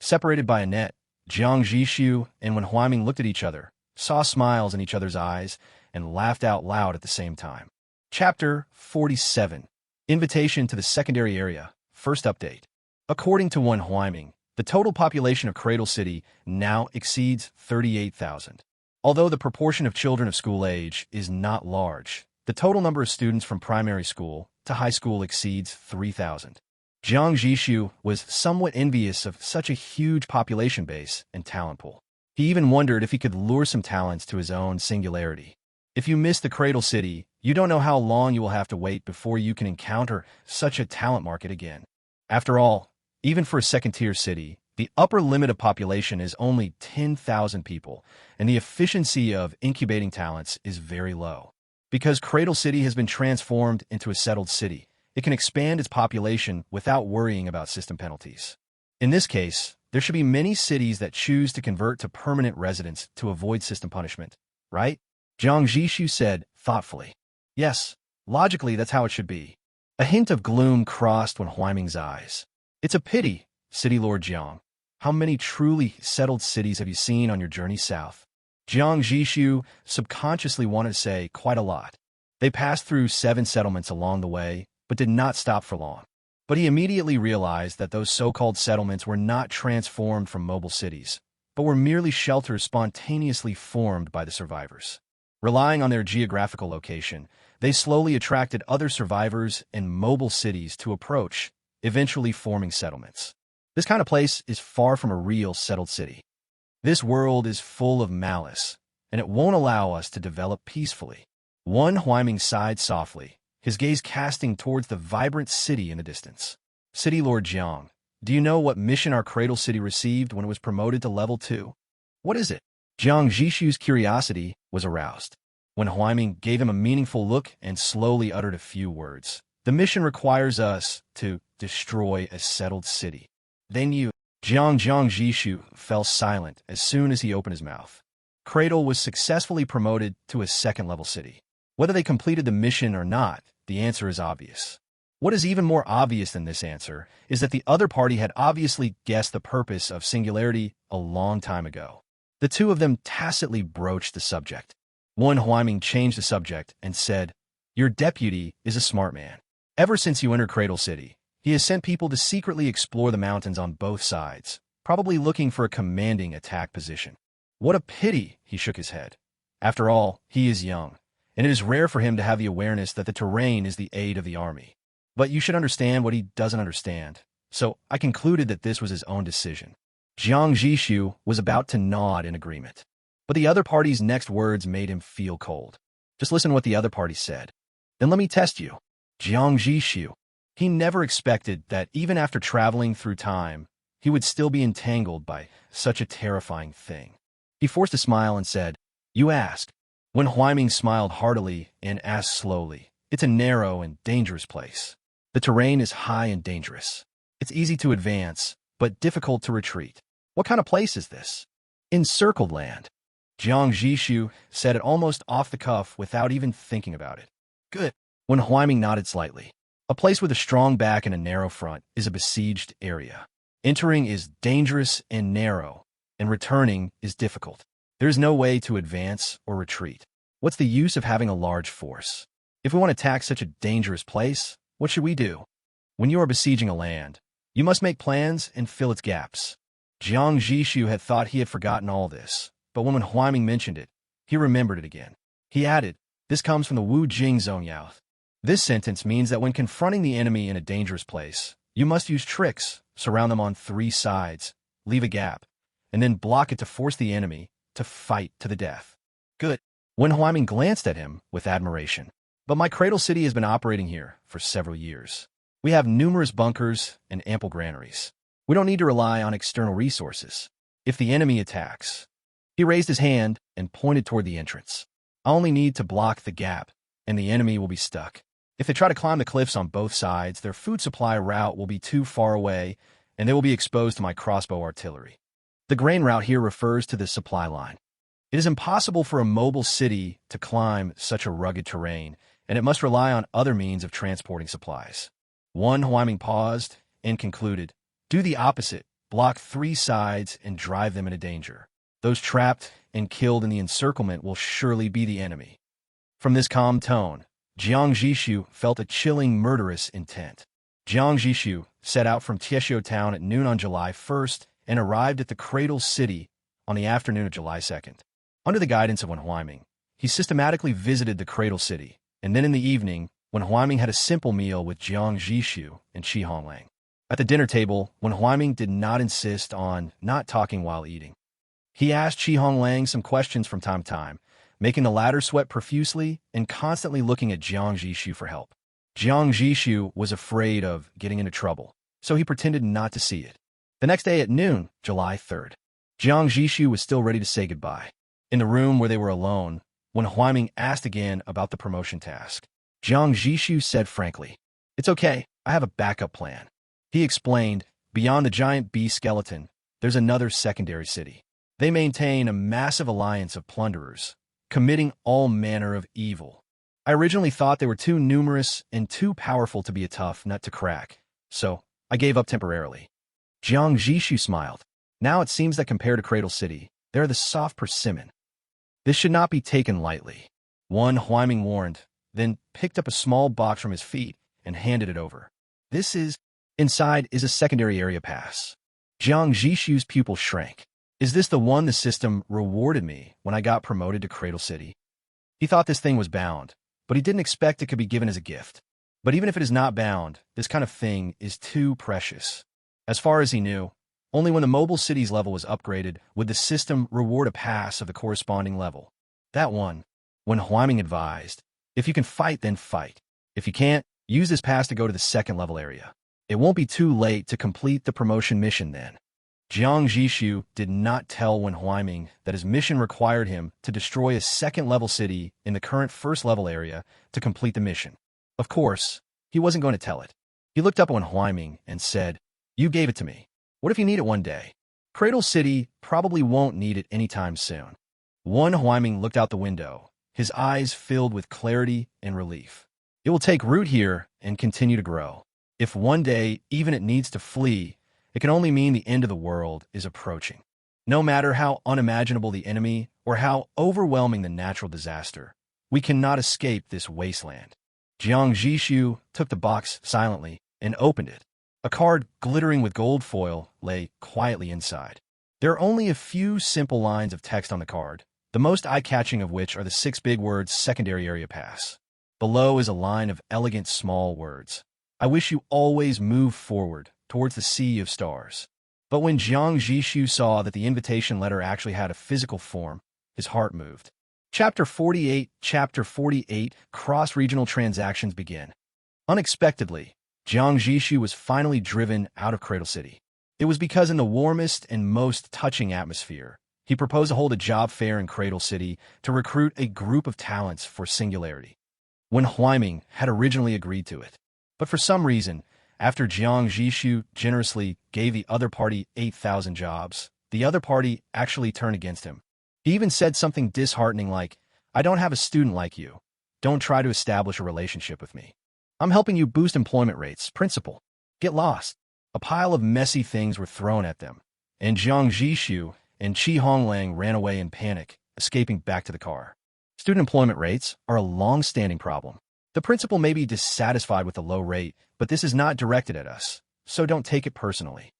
Separated by a net, Jiang Zhixu and Wen Huaiming looked at each other, saw smiles in each other's eyes, and laughed out loud at the same time. Chapter 47. Invitation to the Secondary Area. First update. According to Wen Huaiming, the total population of Cradle City now exceeds 38,000. Although the proportion of children of school age is not large, the total number of students from primary school to high school exceeds 3,000. Jiang Zhixu was somewhat envious of such a huge population base and talent pool. He even wondered if he could lure some talents to his own singularity. If you miss the Cradle City, you don't know how long you will have to wait before you can encounter such a talent market again. After all, even for a second-tier city, the upper limit of population is only 10,000 people, and the efficiency of incubating talents is very low. Because Cradle City has been transformed into a settled city, it can expand its population without worrying about system penalties. In this case, there should be many cities that choose to convert to permanent residents to avoid system punishment, right? Jiang Zhixu said, thoughtfully. Yes, logically that's how it should be. A hint of gloom crossed Wen Huaiming's eyes. It's a pity, City Lord Jiang. How many truly settled cities have you seen on your journey south? Jiang Zhixu subconsciously wanted to say quite a lot. They passed through 7 settlements along the way, but did not stop for long. But he immediately realized that those so-called settlements were not transformed from mobile cities, but were merely shelters spontaneously formed by the survivors. Relying on their geographical location, they slowly attracted other survivors and mobile cities to approach, eventually forming settlements. This kind of place is far from a real settled city. This world is full of malice, and it won't allow us to develop peacefully. Wen Huaiming sighed softly, his gaze casting towards the vibrant city in the distance. City Lord Jiang, do you know what mission our Cradle City received when it was promoted to level 2? What is it? Jiang Zhixu's curiosity was aroused. Wen Huaiming gave him a meaningful look and slowly uttered a few words. The mission requires us to destroy a settled city. Then Jiang Zhixu fell silent as soon as he opened his mouth. Cradle was successfully promoted to a second-level city. Whether they completed the mission or not, the answer is obvious. What is even more obvious than this answer is that the other party had obviously guessed the purpose of singularity a long time ago. The two of them tacitly broached the subject. Wen Huaiming changed the subject and said, "Your deputy is a smart man. Ever since you entered Cradle City, he has sent people to secretly explore the mountains on both sides, probably looking for a commanding attack position. What a pity," he shook his head. "After all, he is young, and it is rare for him to have the awareness that the terrain is the aid of the army. But you should understand what he doesn't understand, so I concluded that this was his own decision." Jiang Zhixu was about to nod in agreement, but the other party's next words made him feel cold. Just listen to what the other party said. "Then let me test you." Jiang Zhixu. He never expected that even after traveling through time, he would still be entangled by such a terrifying thing. He forced a smile and said, "You ask." Wen Huaiming smiled heartily and asked slowly, "It's a narrow and dangerous place. The terrain is high and dangerous. It's easy to advance, but difficult to retreat. What kind of place is this?" "Encircled land." Jiang Zhixu said it almost off the cuff without even thinking about it. "Good." Wen Huaiming nodded slightly. A place with a strong back and a narrow front is a besieged area. Entering is dangerous and narrow, and returning is difficult. There is no way to advance or retreat. What's the use of having a large force? If we want to attack such a dangerous place, what should we do? When you are besieging a land, you must make plans and fill its gaps. Jiang Zhixu had thought he had forgotten all this, but when Huaiming mentioned it, he remembered it again. He added, "This comes from the Wu Jing Zongyao." This sentence means that when confronting the enemy in a dangerous place, you must use tricks, surround them on 3 sides, leave a gap, and then block it to force the enemy to fight to the death. "Good." Wen Huaiming glanced at him with admiration. "But my Cradle City has been operating here for several years. We have numerous bunkers and ample granaries. We don't need to rely on external resources. If the enemy attacks..." He raised his hand and pointed toward the entrance. "I only need to block the gap, and the enemy will be stuck. If they try to climb the cliffs on both sides, their food supply route will be too far away, and they will be exposed to my crossbow artillery. The grain route here refers to the supply line. It is impossible for a mobile city to climb such a rugged terrain, and it must rely on other means of transporting supplies." Wen Huaiming paused and concluded, "Do the opposite, block 3 sides and drive them into danger. Those trapped and killed in the encirclement will surely be the enemy." From this calm tone, Jiang Zhixu felt a chilling, murderous intent. Jiang Zhixu set out from Tieshio town at noon on July 1st and arrived at the Cradle City on the afternoon of July 2nd. Under the guidance of Wen Huaiming, he systematically visited the Cradle City, and then in the evening, Wen Huaiming had a simple meal with Jiang Zhixu and Honglang. At the dinner table, Wen Huaiming did not insist on not talking while eating. He asked Honglang some questions from time to time, making the latter sweat profusely and constantly looking at Jiang Zhixu for help. Jiang Zhixu was afraid of getting into trouble, so he pretended not to see it. The next day at noon, July 3rd, Jiang Zhixu was still ready to say goodbye. In the room where they were alone, Wen Huaiming asked again about the promotion task. Jiang Zhixu said frankly, "It's okay, I have a backup plan." He explained, "Beyond the giant bee skeleton, there's another secondary city. They maintain a massive alliance of plunderers, committing all manner of evil. I originally thought they were too numerous and too powerful to be a tough nut to crack, so I gave up temporarily. Jiang Zhixu smiled. Now it seems that compared to Cradle City, they're the soft persimmon. This should not be taken lightly. One Huaiming warned, then picked up a small box from his feet and handed it over. Inside is a secondary area pass. Jiang Zhixu's pupil shrank. Is this the one the system rewarded me when I got promoted to Cradle City? He thought this thing was bound, but he didn't expect it could be given as a gift. But even if it is not bound, this kind of thing is too precious. As far as he knew, only when the mobile city's level was upgraded would the system reward a pass of the corresponding level. That one, when Huaiming advised, if you can fight, then fight. If you can't, use this pass to go to the second level area. It won't be too late to complete the promotion mission then. Jiang Zhixu did not tell Wen Huaiming that his mission required him to destroy a second-level city in the current first-level area to complete the mission. Of course, he wasn't going to tell it. He looked up at Wen Huaiming and said, "You gave it to me. What if you need it one day? Cradle City probably won't need it anytime soon." Wen Huaiming looked out the window, his eyes filled with clarity and relief. It will take root here and continue to grow. If one day even it needs to flee, it can only mean the end of the world is approaching. No matter how unimaginable the enemy or how overwhelming the natural disaster, we cannot escape this wasteland. Jiang Zhixu took the box silently and opened it. A card glittering with gold foil lay quietly inside. There are only a few simple lines of text on the card, the most eye-catching of which are the 6 big words secondary area pass. Below is a line of elegant small words. "I wish you always move forward towards the sea of stars." But when Jiang Zhixu saw that the invitation letter actually had a physical form, his heart moved. Chapter 48, Cross-Regional Transactions begin. Unexpectedly, Jiang Zhixu was finally driven out of Cradle City. It was because in the warmest and most touching atmosphere, he proposed to hold a job fair in Cradle City to recruit a group of talents for singularity. Wen Huaiming had originally agreed to it, but for some reason, after Jiang Zhixu generously gave the other party 8,000 jobs, the other party actually turned against him. He even said something disheartening like, "I don't have a student like you. Don't try to establish a relationship with me. I'm helping you boost employment rates, principal. Get lost." A pile of messy things were thrown at them, and Jiang Zhixu and Honglang ran away in panic, escaping back to the car. Student employment rates are a long-standing problem. The principal may be dissatisfied with the low rate, but this is not directed at us, so don't take it personally.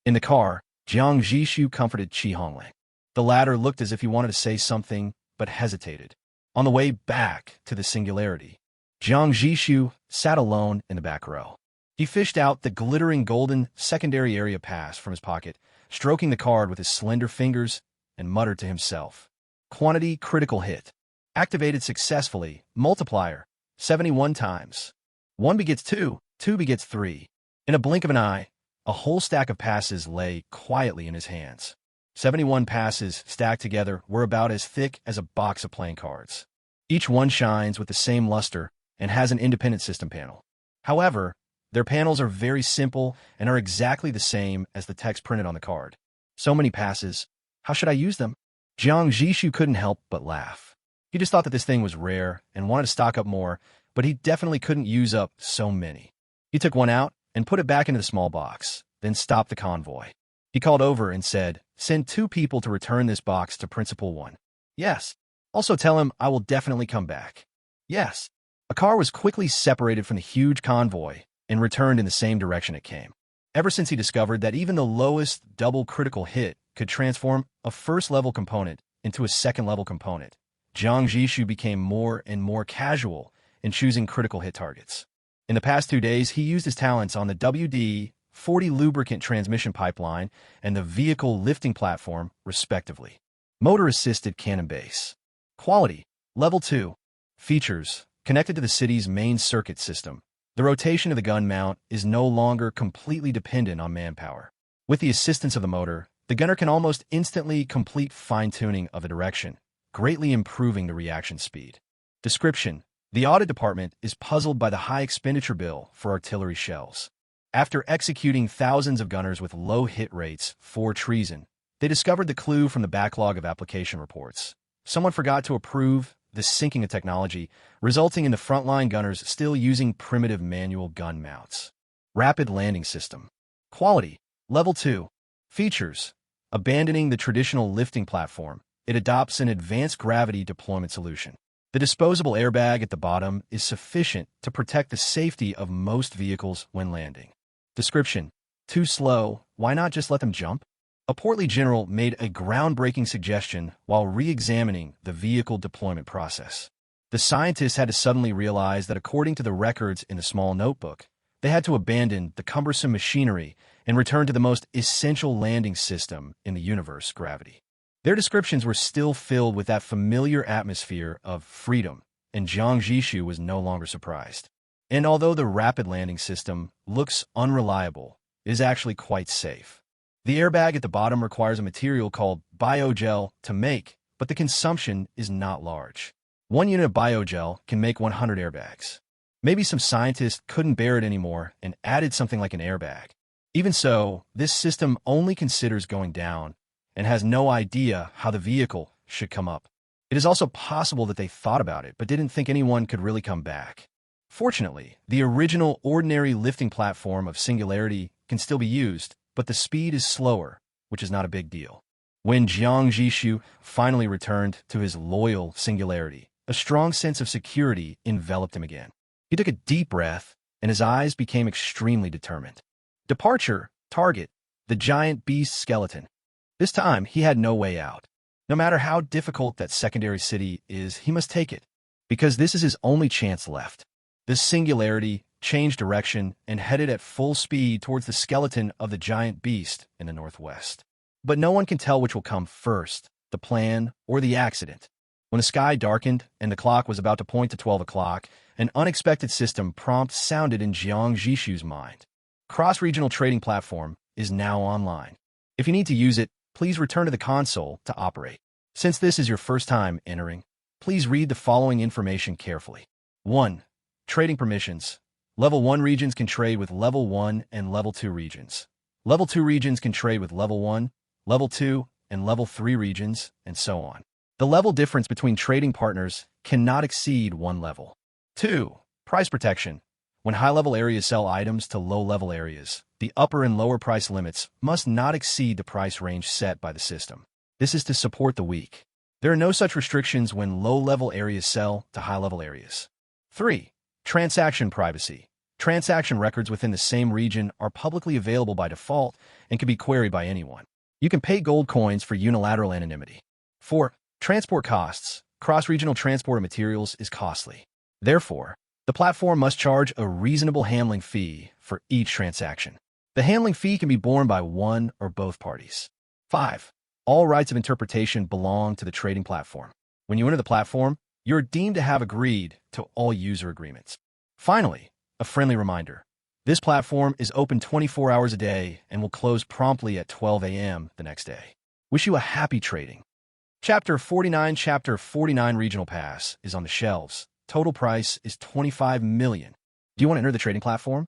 In the car, Jiang Zhixu comforted Honglang. The latter looked as if he wanted to say something, but hesitated. On the way back to the singularity, Jiang Zhixu sat alone in the back row. He fished out the glittering golden secondary area pass from his pocket, stroking the card with his slender fingers, and muttered to himself. Quantity critical hit. Activated successfully. Multiplier. 71 times. 1 begets 2, 2 begets 3. In a blink of an eye, a whole stack of passes lay quietly in his hands. 71 passes stacked together were about as thick as a box of playing cards. Each one shines with the same luster and has an independent system panel. However, their panels are very simple and are exactly the same as the text printed on the card. So many passes. How should I use them? Jiang Zhixu couldn't help but laugh. He just thought that this thing was rare and wanted to stock up more, but he definitely couldn't use up so many. He took one out and put it back into the small box, then stopped the convoy. He called over and said, "Send 2 people to return this box to Principal 1. Yes. Also tell him I will definitely come back. Yes." A car was quickly separated from the huge convoy and returned in the same direction it came. Ever since he discovered that even the lowest double critical hit could transform a first-level component into a second-level component, Jiang Zhixu became more and more casual in choosing critical hit targets. In the past 2 days, he used his talents on the WD-40 lubricant transmission pipeline and the vehicle lifting platform, respectively. Motor-assisted cannon base. Quality, level 2. Features, connected to the city's main circuit system. The rotation of the gun mount is no longer completely dependent on manpower. With the assistance of the motor, the gunner can almost instantly complete fine-tuning of a direction, greatly improving the reaction speed. Description: the audit department is puzzled by the high expenditure bill for artillery shells. After executing thousands of gunners with low hit rates for treason, they discovered the clue from the backlog of application reports. someone forgot to approve the syncing of technology, resulting in the frontline gunners still using primitive manual gun mounts. Rapid landing system. Quality. Level 2. Features. Abandoning the traditional lifting platform, it adopts an advanced gravity deployment solution. The disposable airbag at the bottom is sufficient to protect the safety of most vehicles when landing. Description. Too slow, why not just let them jump? A portly general made a groundbreaking suggestion while re-examining the vehicle deployment process. The scientists had to suddenly realize that according to the records in the small notebook, they had to abandon the cumbersome machinery and return to the most essential landing system in the universe, gravity. Their descriptions were still filled with that familiar atmosphere of freedom, and Jiang Zhixu was no longer surprised. And although the rapid landing system looks unreliable, it is actually quite safe. The airbag at the bottom requires a material called biogel to make, but the consumption is not large. 1 unit of biogel can make 100 airbags. Maybe some scientists couldn't bear it anymore and added something like an airbag. Even so, this system only considers going down and has no idea how the vehicle should come up. It is also possible that they thought about it but didn't think anyone could really come back. Fortunately, the original ordinary lifting platform of Singularity can still be used, but the speed is slower, which is not a big deal. When Jiang Zhixu finally returned to his loyal Singularity, a strong sense of security enveloped him again. He took a deep breath, and his eyes became extremely determined. Departure, target, the giant beast skeleton. This time, he had no way out. No matter how difficult that secondary city is, he must take it, because this is his only chance left. The Singularity changed direction and headed at full speed towards the skeleton of the giant beast in the northwest. But no one can tell which will come first, the plan or the accident. When the sky darkened and the clock was about to point to 12 o'clock, an unexpected system prompt sounded in Jiang Zhixu's mind. Cross-regional trading platform is now online. If you need to use it, please return to the console to operate. Since this is your first time entering, please read the following information carefully. 1. Trading permissions. Level 1 regions can trade with Level 1 and Level 2 regions. Level 2 regions can trade with Level 1, Level 2, and Level 3 regions, and so on. The level difference between trading partners cannot exceed 1 level. 2. Price protection. When high-level areas sell items to low-level areas, the upper and lower price limits must not exceed the price range set by the system. This is to support the weak. There are no such restrictions when low-level areas sell to high-level areas. 3. Transaction privacy. Transaction records within the same region are publicly available by default and can be queried by anyone. You can pay gold coins for unilateral anonymity. 4. Transport costs. Cross-regional transport of materials is costly. Therefore, the platform must charge a reasonable handling fee for each transaction. The handling fee can be borne by one or both parties. 5. All rights of interpretation belong to the trading platform. When you enter the platform, you are deemed to have agreed to all user agreements. Finally, a friendly reminder. This platform is open 24 hours a day and will close promptly at 12 a.m. the next day. Wish you a happy trading. Chapter 49 Regional Pass is on the shelves. Total price is $25 million. Do you want to enter the trading platform?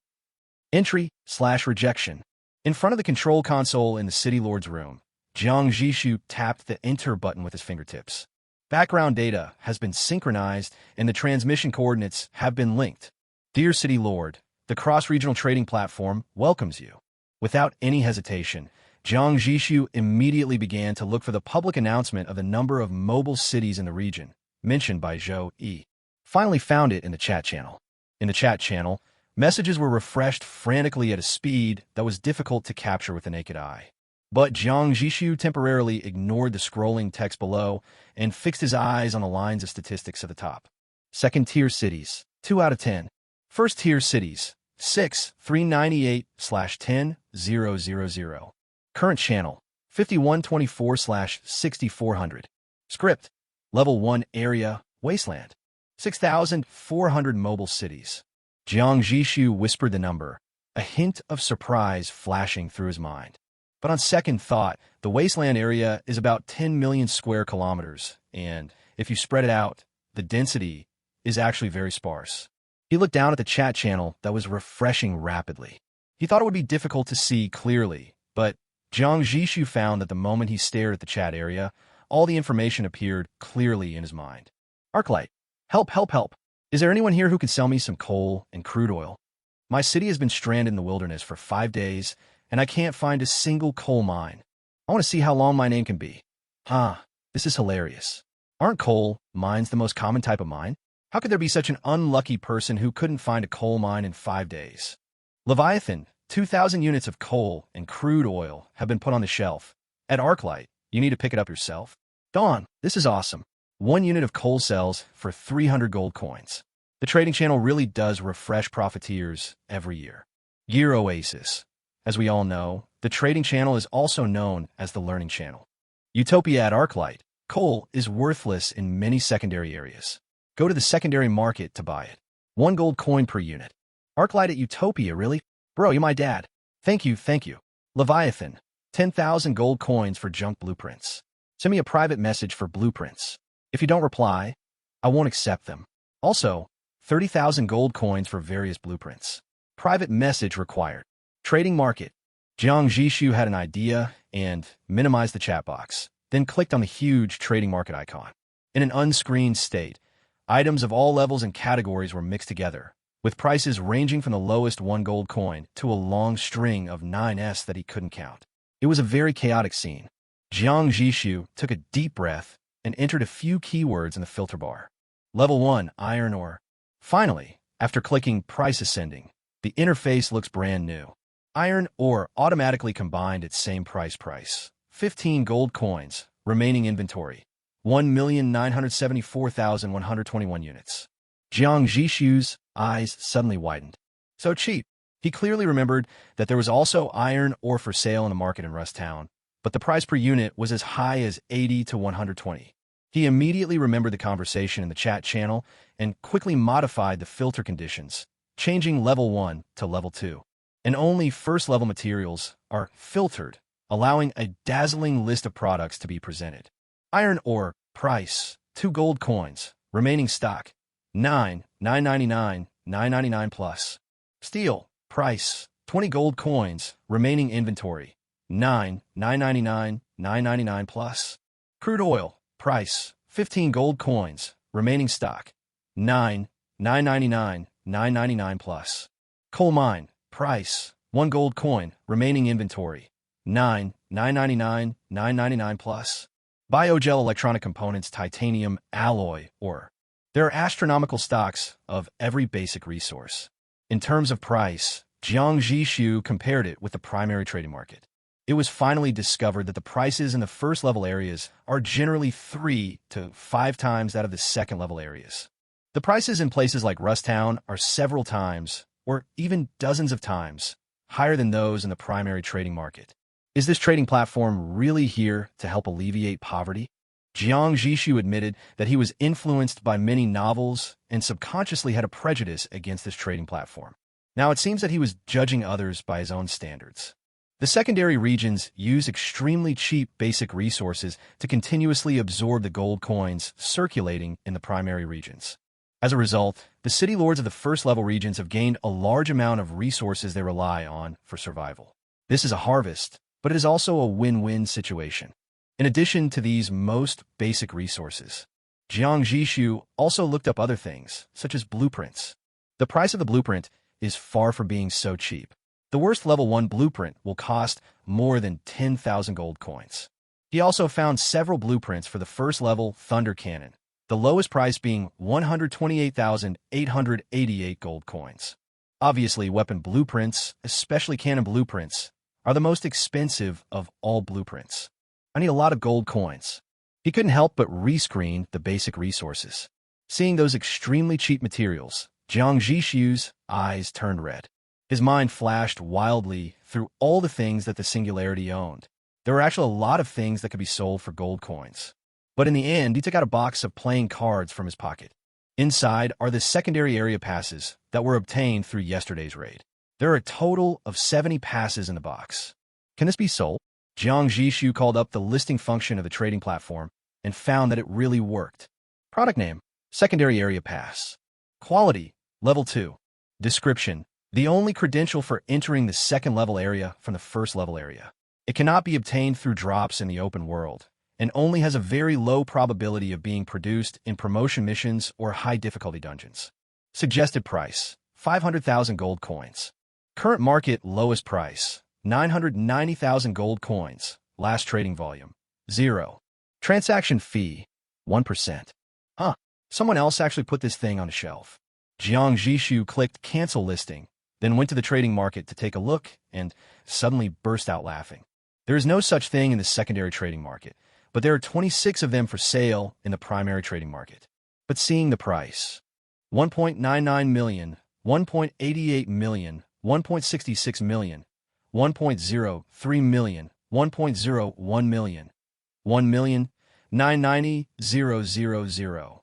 Entry/rejection. In front of the control console in the City Lord's room, Jiang Zhixu tapped the enter button with his fingertips. Background data has been synchronized and the transmission coordinates have been linked. Dear City Lord, the cross-regional trading platform welcomes you. Without any hesitation, Jiang Zhixu immediately began to look for the public announcement of the number of mobile cities in the region, mentioned by Zhou Yi. Finally found it in the chat channel. In the chat channel, messages were refreshed frantically at a speed that was difficult to capture with the naked eye. But Jiang Zhixu temporarily ignored the scrolling text below and fixed his eyes on the lines of statistics at the top. Second-tier cities, 2 out of 10. First-tier cities, 6, 398/10,000. Current channel, 5124/6400. Script, Level 1 area, Wasteland. 6,400 mobile cities. Jiang Zhixu whispered the number, a hint of surprise flashing through his mind. But on second thought, the Wasteland area is about 10 million square kilometers, and if you spread it out, the density is actually very sparse. He looked down at the chat channel that was refreshing rapidly. He thought it would be difficult to see clearly, but Jiang Zhixu found that the moment he stared at the chat area, all the information appeared clearly in his mind. Arclight. Help, help, help. Is there anyone here who could sell me some coal and crude oil? My city has been stranded in the wilderness for 5 days, and I can't find a single coal mine. I want to see how long my name can be. This is hilarious. Aren't coal mines the most common type of mine? How could there be such an unlucky person who couldn't find a coal mine in 5 days? Leviathan, 2,000 units of coal and crude oil have been put on the shelf. At Arclight, you need to pick it up yourself. Dawn, this is awesome. 1 unit of coal sells for 300 gold coins. The trading channel really does refresh profiteers every year. Gear Oasis. As we all know, the trading channel is also known as the learning channel. Utopia at Arclight. Coal is worthless in many secondary areas. Go to the secondary market to buy it. 1 gold coin per unit. Arclight at Utopia, really? Bro, you're my dad. Thank you, thank you. Leviathan. 10,000 gold coins for junk blueprints. Send me a private message for blueprints. If you don't reply, I won't accept them. Also, 30,000 gold coins for various blueprints. Private message required. Trading market. Jiang Zhixu had an idea and minimized the chat box, then clicked on the huge trading market icon. In an unscreened state, items of all levels and categories were mixed together, with prices ranging from the lowest 1 gold coin to a long string of 9s that he couldn't count. It was a very chaotic scene. Jiang Zhixu took a deep breath and entered a few keywords in the filter bar. Level 1, iron ore. Finally, after clicking price ascending, the interface looks brand new. Iron ore automatically combined its same price. 15 gold coins, remaining inventory. 1,974,121 units. Jiang Zhixu's eyes suddenly widened. So cheap. He clearly remembered that there was also iron ore for sale in the market in Rusttown, but the price per unit was as high as 80 to 120. He immediately remembered the conversation in the chat channel and quickly modified the filter conditions, changing level 1 to level 2. And only first-level materials are filtered, allowing a dazzling list of products to be presented. Iron ore, price, 2 gold coins, remaining stock, 999 plus. Steel, price, 20 gold coins, remaining inventory, 999 plus. Crude oil, price, 15 gold coins, remaining stock, 999 plus. Coal mine, price, 1 gold coin, remaining inventory, 999 plus. Biogel electronic components, titanium alloy ore. There are astronomical stocks of every basic resource. In terms of price, Jiang Zhixu compared it with the primary trading market. It was finally discovered that the prices in the first-level areas are generally 3 to 5 times that of the second-level areas. The prices in places like Rusttown are several times, or even dozens of times, higher than those in the primary trading market. Is this trading platform really here to help alleviate poverty? Jiang Zhixu admitted that he was influenced by many novels and subconsciously had a prejudice against this trading platform. Now it seems that he was judging others by his own standards. The secondary regions use extremely cheap basic resources to continuously absorb the gold coins circulating in the primary regions. As a result, the city lords of the first-level regions have gained a large amount of resources they rely on for survival. This is a harvest, but it is also a win-win situation. In addition to these most basic resources, Jiang Zhixu also looked up other things, such as blueprints. The price of the blueprint is far from being so cheap. The worst level 1 blueprint will cost more than 10,000 gold coins. He also found several blueprints for the first level Thunder Cannon, the lowest price being 128,888 gold coins. Obviously, weapon blueprints, especially cannon blueprints, are the most expensive of all blueprints. I need a lot of gold coins. He couldn't help but rescreen the basic resources. Seeing those extremely cheap materials, Jiang Zhixu's eyes turned red. His mind flashed wildly through all the things that the Singularity owned. There were actually a lot of things that could be sold for gold coins. But in the end, he took out a box of playing cards from his pocket. Inside are the secondary area passes that were obtained through yesterday's raid. There are a total of 70 passes in the box. Can this be sold? Jiang Zhixu called up the listing function of the trading platform and found that it really worked. Product name, Secondary Area Pass. Quality, Level 2. Description, the only credential for entering the second-level area from the first-level area. It cannot be obtained through drops in the open world, and only has a very low probability of being produced in promotion missions or high-difficulty dungeons. Suggested price, 500,000 gold coins. Current market lowest price, 990,000 gold coins. Last trading volume, 0. Transaction fee, 1%. Huh, someone else actually put this thing on a shelf. Jiang Zhixu clicked cancel listing, then went to the trading market to take a look and suddenly burst out laughing. There is no such thing in the secondary trading market, but there are 26 of them for sale in the primary trading market. But seeing the price, 1.99 million, 1.88 million, 1.66 million, 1.03 million, 1.01 million, 1,990,000.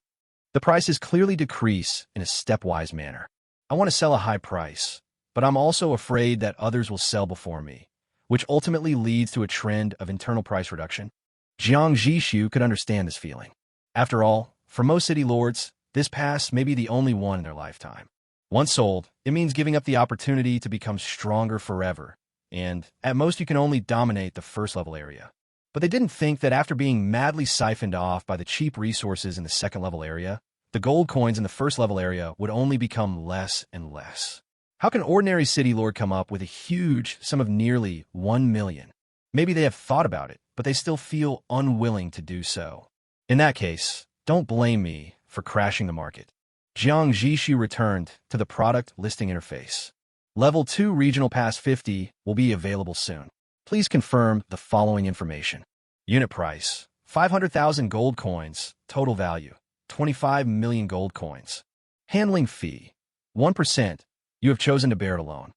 The prices clearly decrease in a stepwise manner. I want to sell a high price, but I'm also afraid that others will sell before me, which ultimately leads to a trend of internal price reduction. Jiang Zhixu could understand this feeling. After all, for most city lords, this pass may be the only one in their lifetime. Once sold, it means giving up the opportunity to become stronger forever, and at most you can only dominate the first-level area. But they didn't think that after being madly siphoned off by the cheap resources in the second-level area, the gold coins in the first-level area would only become less and less. How can an ordinary city lord come up with a huge sum of nearly 1 million? Maybe they have thought about it, but they still feel unwilling to do so. In that case, don't blame me for crashing the market. Jiang Zhixu returned to the product listing interface. Level 2 Regional Pass 50 will be available soon. Please confirm the following information. Unit price, 500,000 gold coins. Total value, 25 million gold coins. Handling fee, 1%. You have chosen to bear it alone.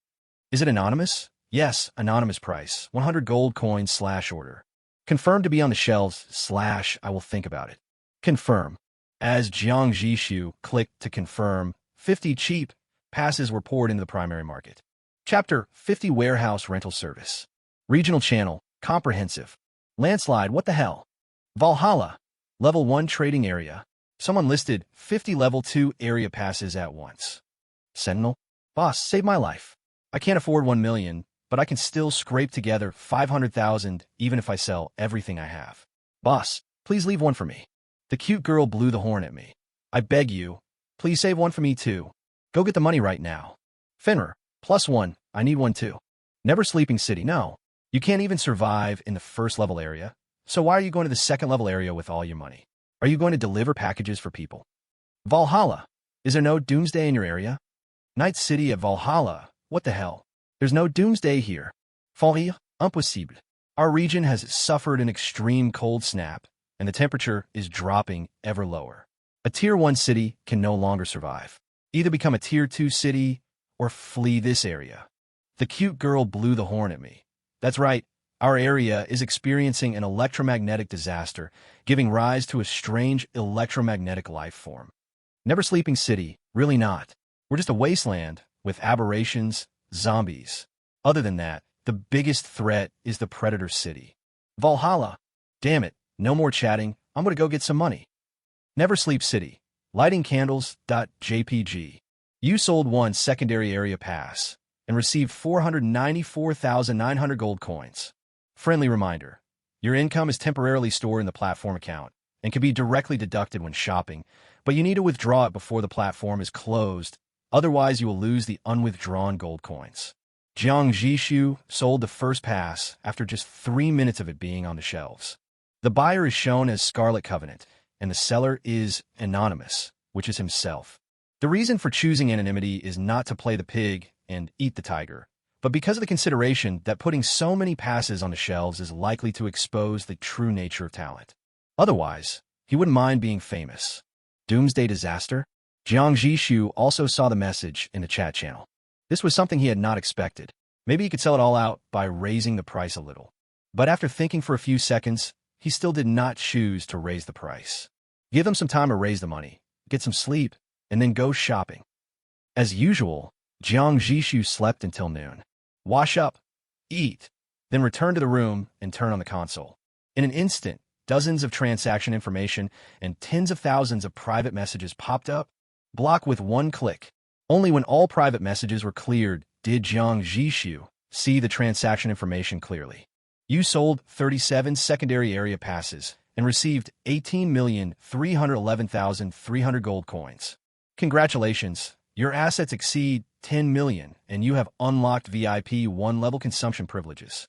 Is it anonymous? Yes, anonymous price, 100 gold coins / order. Confirm to be on the shelves / I will think about it. Confirm. As Jiang Zhixu clicked to confirm, 50 cheap passes were poured into the primary market. Chapter 50 Warehouse Rental Service. Regional Channel, Comprehensive. Landslide, what the hell? Valhalla, Level 1 Trading Area. Someone listed 50 Level 2 area passes at once. Sentinel, boss, save my life. I can't afford 1 million, but I can still scrape together 500,000 even if I sell everything I have. Boss, please leave one for me. The cute girl blew the horn at me. I beg you, please save one for me too. Go get the money right now. Fenrir, +1, I need one too. Never Sleeping City, no. You can't even survive in the first level area, so why are you going to the second level area with all your money? Are you going to deliver packages for people? Valhalla, is there no doomsday in your area? Night City at Valhalla, what the hell? There's no doomsday here. Folie, impossible. Our region has suffered an extreme cold snap, and the temperature is dropping ever lower. A Tier 1 city can no longer survive. Either become a Tier 2 city or flee this area. The cute girl blew the horn at me. That's right, our area is experiencing an electromagnetic disaster, giving rise to a strange electromagnetic life form. Never Sleeping City, really not. We're just a wasteland with aberrations, zombies. Other than that, the biggest threat is the Predator City. Valhalla, damn it. No more chatting, I'm gonna go get some money. Never Sleep City. Lighting candles.jpg. You sold 1 secondary area pass and received 494,900 gold coins. Friendly reminder. Your income is temporarily stored in the platform account and can be directly deducted when shopping, but you need to withdraw it before the platform is closed, otherwise you will lose the unwithdrawn gold coins. Jiang Zhixu sold the first pass after just 3 minutes of it being on the shelves. The buyer is shown as Scarlet Covenant, and the seller is anonymous, which is himself. The reason for choosing anonymity is not to play the pig and eat the tiger, but because of the consideration that putting so many passes on the shelves is likely to expose the true nature of talent. Otherwise, he wouldn't mind being famous. Doomsday Disaster? Jiang Zhixu also saw the message in the chat channel. This was something he had not expected. Maybe he could sell it all out by raising the price a little. But after thinking for a few seconds, he still did not choose to raise the price. Give them some time to raise the money, get some sleep, and then go shopping. As usual, Jiang Zhixu slept until noon. Wash up, eat, then return to the room and turn on the console. In an instant, dozens of transaction information and tens of thousands of private messages popped up. Block with one click. Only when all private messages were cleared did Jiang Zhixu see the transaction information clearly. You sold 37 secondary area passes and received 18,311,300 gold coins. Congratulations, your assets exceed 10 million and you have unlocked VIP 1-level consumption privileges.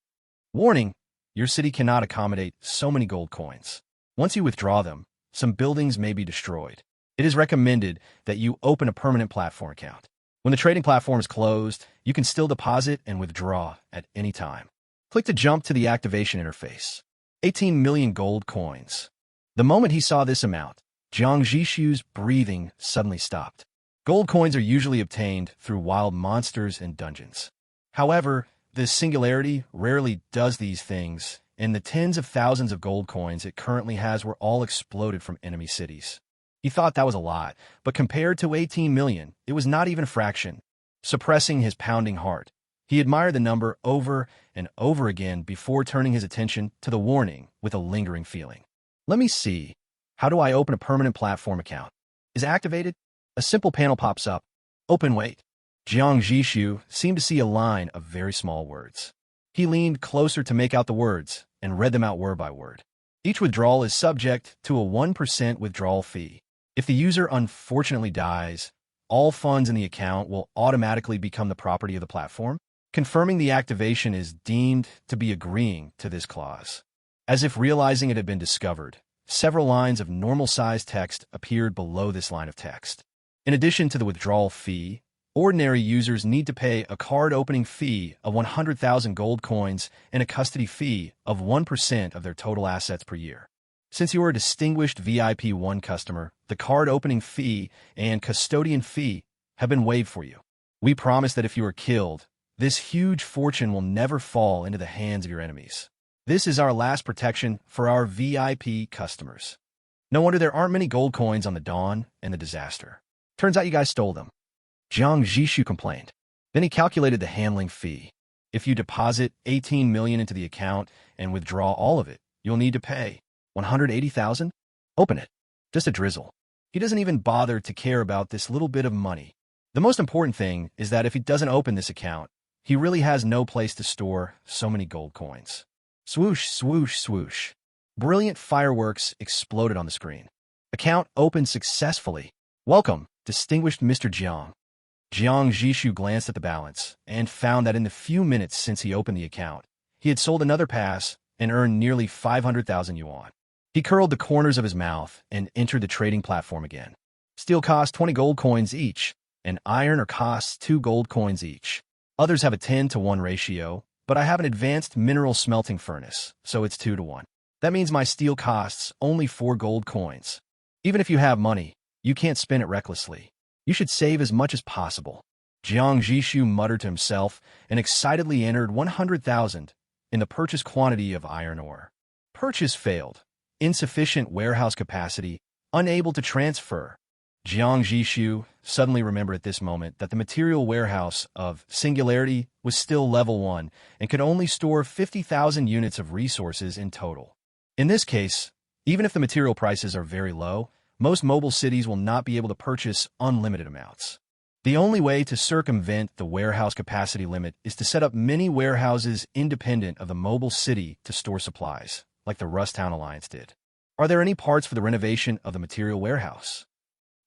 Warning, your city cannot accommodate so many gold coins. Once you withdraw them, some buildings may be destroyed. It is recommended that you open a permanent platform account. When the trading platform is closed, you can still deposit and withdraw at any time. Click to jump to the activation interface. 18 million gold coins. The moment he saw this amount, Jiang Zhixu's breathing suddenly stopped. Gold coins are usually obtained through wild monsters and dungeons. However, the singularity rarely does these things, and the tens of thousands of gold coins it currently has were all exploded from enemy cities. He thought that was a lot, but compared to 18 million, it was not even a fraction. Suppressing his pounding heart, he admired the number over and over again before turning his attention to the warning with a lingering feeling. Let me see. How do I open a permanent platform account? Is it activated? A simple panel pops up. Open wait. Jiang Zhixu seemed to see a line of very small words. He leaned closer to make out the words and read them out word by word. Each withdrawal is subject to a 1% withdrawal fee. If the user unfortunately dies, all funds in the account will automatically become the property of the platform. Confirming the activation is deemed to be agreeing to this clause. As if realizing it had been discovered, several lines of normal-sized text appeared below this line of text. In addition to the withdrawal fee, ordinary users need to pay a card opening fee of 100,000 gold coins and a custody fee of 1% of their total assets per year. Since you are a distinguished VIP 1 customer, the card opening fee and custodian fee have been waived for you. We promise that if you are killed, this huge fortune will never fall into the hands of your enemies. This is our last protection for our VIP customers. No wonder there aren't many gold coins on the Dawn and the Disaster. Turns out you guys stole them. Jiang Zhixu complained. Then he calculated the handling fee. If you deposit 18 million into the account and withdraw all of it, you'll need to pay 180,000? Open it. Just a drizzle. He doesn't even bother to care about this little bit of money. The most important thing is that if he doesn't open this account, he really has no place to store so many gold coins. Swoosh, swoosh, swoosh. Brilliant fireworks exploded on the screen. Account opened successfully. Welcome, distinguished Mr. Jiang. Jiang Zhixu glanced at the balance and found that in the few minutes since he opened the account, he had sold another pass and earned nearly 500,000 yuan. He curled the corners of his mouth and entered the trading platform again. Steel costs 20 gold coins each, and iron costs 2 gold coins each. Others have a 10-to-1 ratio, but I have an advanced mineral smelting furnace, so it's 2-to-1. That means my steel costs only 4 gold coins. Even if you have money, you can't spend it recklessly. You should save as much as possible. Jiang Zhixu muttered to himself and excitedly entered 100,000 in the purchase quantity of iron ore. Purchase failed. Insufficient warehouse capacity, unable to transfer. Jiang Zhixu suddenly remembered at this moment that the material warehouse of Singularity was still level 1 and could only store 50,000 units of resources in total. In this case, even if the material prices are very low, most mobile cities will not be able to purchase unlimited amounts. The only way to circumvent the warehouse capacity limit is to set up many warehouses independent of the mobile city to store supplies, like the Rusttown Alliance did. Are there any parts for the renovation of the material warehouse?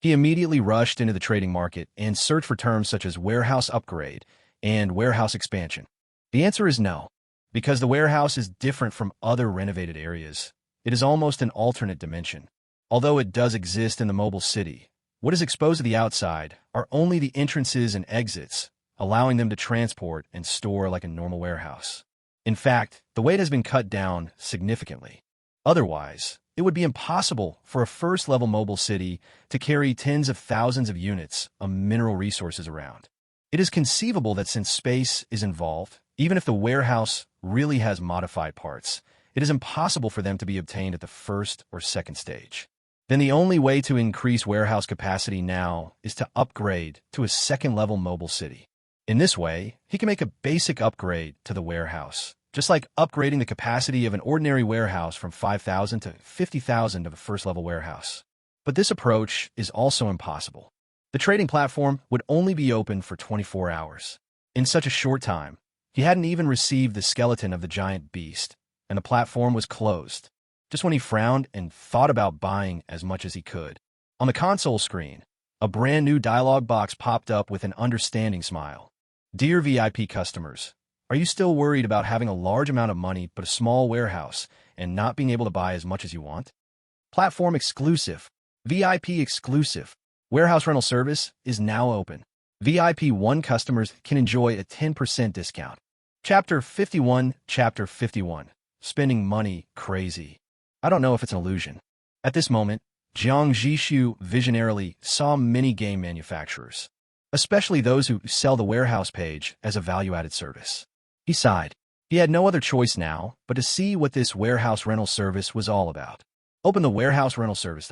He immediately rushed into the trading market and searched for terms such as warehouse upgrade and warehouse expansion. The answer is no. Because the warehouse is different from other renovated areas, it is almost an alternate dimension. Although it does exist in the mobile city, what is exposed to the outside are only the entrances and exits, allowing them to transport and store like a normal warehouse. In fact, the weight has been cut down significantly. Otherwise, it would be impossible for a first-level mobile city to carry tens of thousands of units of mineral resources around. It is conceivable that since space is involved, even if the warehouse really has modified parts, it is impossible for them to be obtained at the first or second stage. Then the only way to increase warehouse capacity now is to upgrade to a second-level mobile city. In this way, he can make a basic upgrade to the warehouse, just like upgrading the capacity of an ordinary warehouse from 5,000 to 50,000 of a first-level warehouse. But this approach is also impossible. The trading platform would only be open for 24 hours. In such a short time, he hadn't even received the skeleton of the giant beast, and the platform was closed. just when he frowned and thought about buying as much as he could. On the console screen, a brand new dialog box popped up with an understanding smile. Dear VIP customers, are you still worried about having a large amount of money but a small warehouse and not being able to buy as much as you want? Platform exclusive, VIP exclusive, warehouse rental service is now open. VIP 1 customers can enjoy a 10% discount. Chapter 51, Chapter 51. Spending money crazy. I don't know if it's an illusion. At this moment, Jiang Zhixu visionarily saw many game manufacturers, especially those who sell the warehouse page as a value-added service. He sighed. He had no other choice now but to see what this warehouse rental service was all about. Open the warehouse rental service.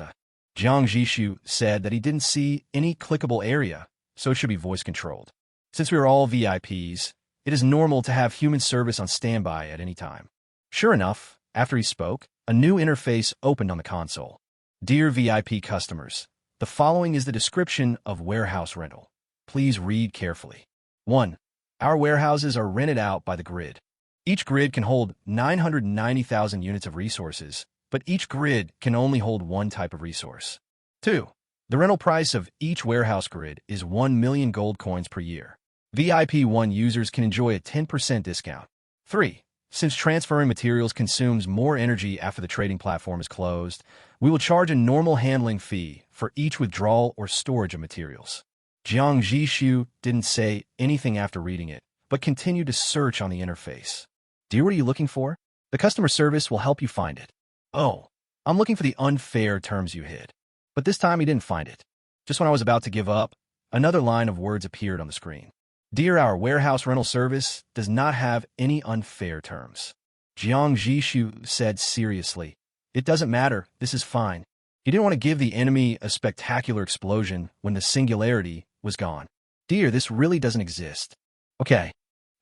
Jiang Zhixu said that he didn't see any clickable area, so it should be voice-controlled. Since we are all VIPs, it is normal to have human service on standby at any time. Sure enough, after he spoke, a new interface opened on the console. Dear VIP customers, the following is the description of warehouse rental. Please read carefully. 1. Our warehouses are rented out by the grid. Each grid can hold 990,000 units of resources, but each grid can only hold one type of resource. 2. The rental price of each warehouse grid is 1 million gold coins per year. VIP 1 users can enjoy a 10% discount. 3. Since transferring materials consumes more energy after the trading platform is closed, we will charge a normal handling fee for each withdrawal or storage of materials. Jiang Zhixu didn't say anything after reading it, but continued to search on the interface. Dear, what are you looking for? The customer service will help you find it. Oh, I'm looking for the unfair terms you hid. But this time he didn't find it. Just when I was about to give up, another line of words appeared on the screen. Dear, our warehouse rental service does not have any unfair terms. Jiang Zhixu said seriously. It doesn't matter, this is fine. He didn't want to give the enemy a spectacular explosion when the singularity was gone. Dear, this really doesn't exist. Okay.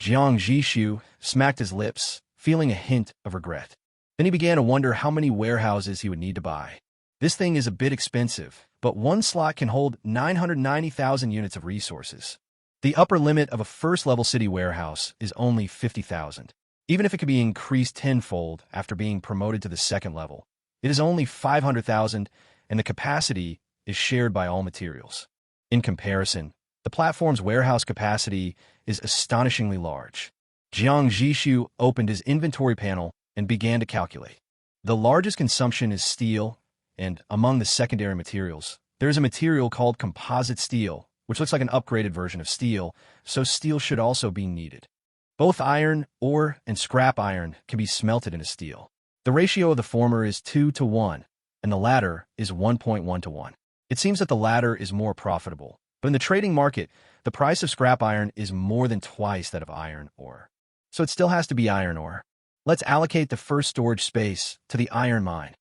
Jiang Zhixu smacked his lips, feeling a hint of regret. Then he began to wonder how many warehouses he would need to buy. This thing is a bit expensive, but one slot can hold 990,000 units of resources. The upper limit of a first-level city warehouse is only 50,000. Even if it could be increased tenfold after being promoted to the second level, it is only 500,000, and the capacity is shared by all materials. In comparison, the platform's warehouse capacity is astonishingly large. Jiang Zhixu opened his inventory panel and began to calculate. The largest consumption is steel, and among the secondary materials, there is a material called composite steel, which looks like an upgraded version of steel, so steel should also be needed. Both iron, ore, and scrap iron can be smelted into steel. The ratio of the former is 2:1, and the latter is 1.1:1. It seems that the latter is more profitable, but in the trading market, the price of scrap iron is more than twice that of iron ore. So it still has to be iron ore. Let's allocate the first storage space to the iron mine.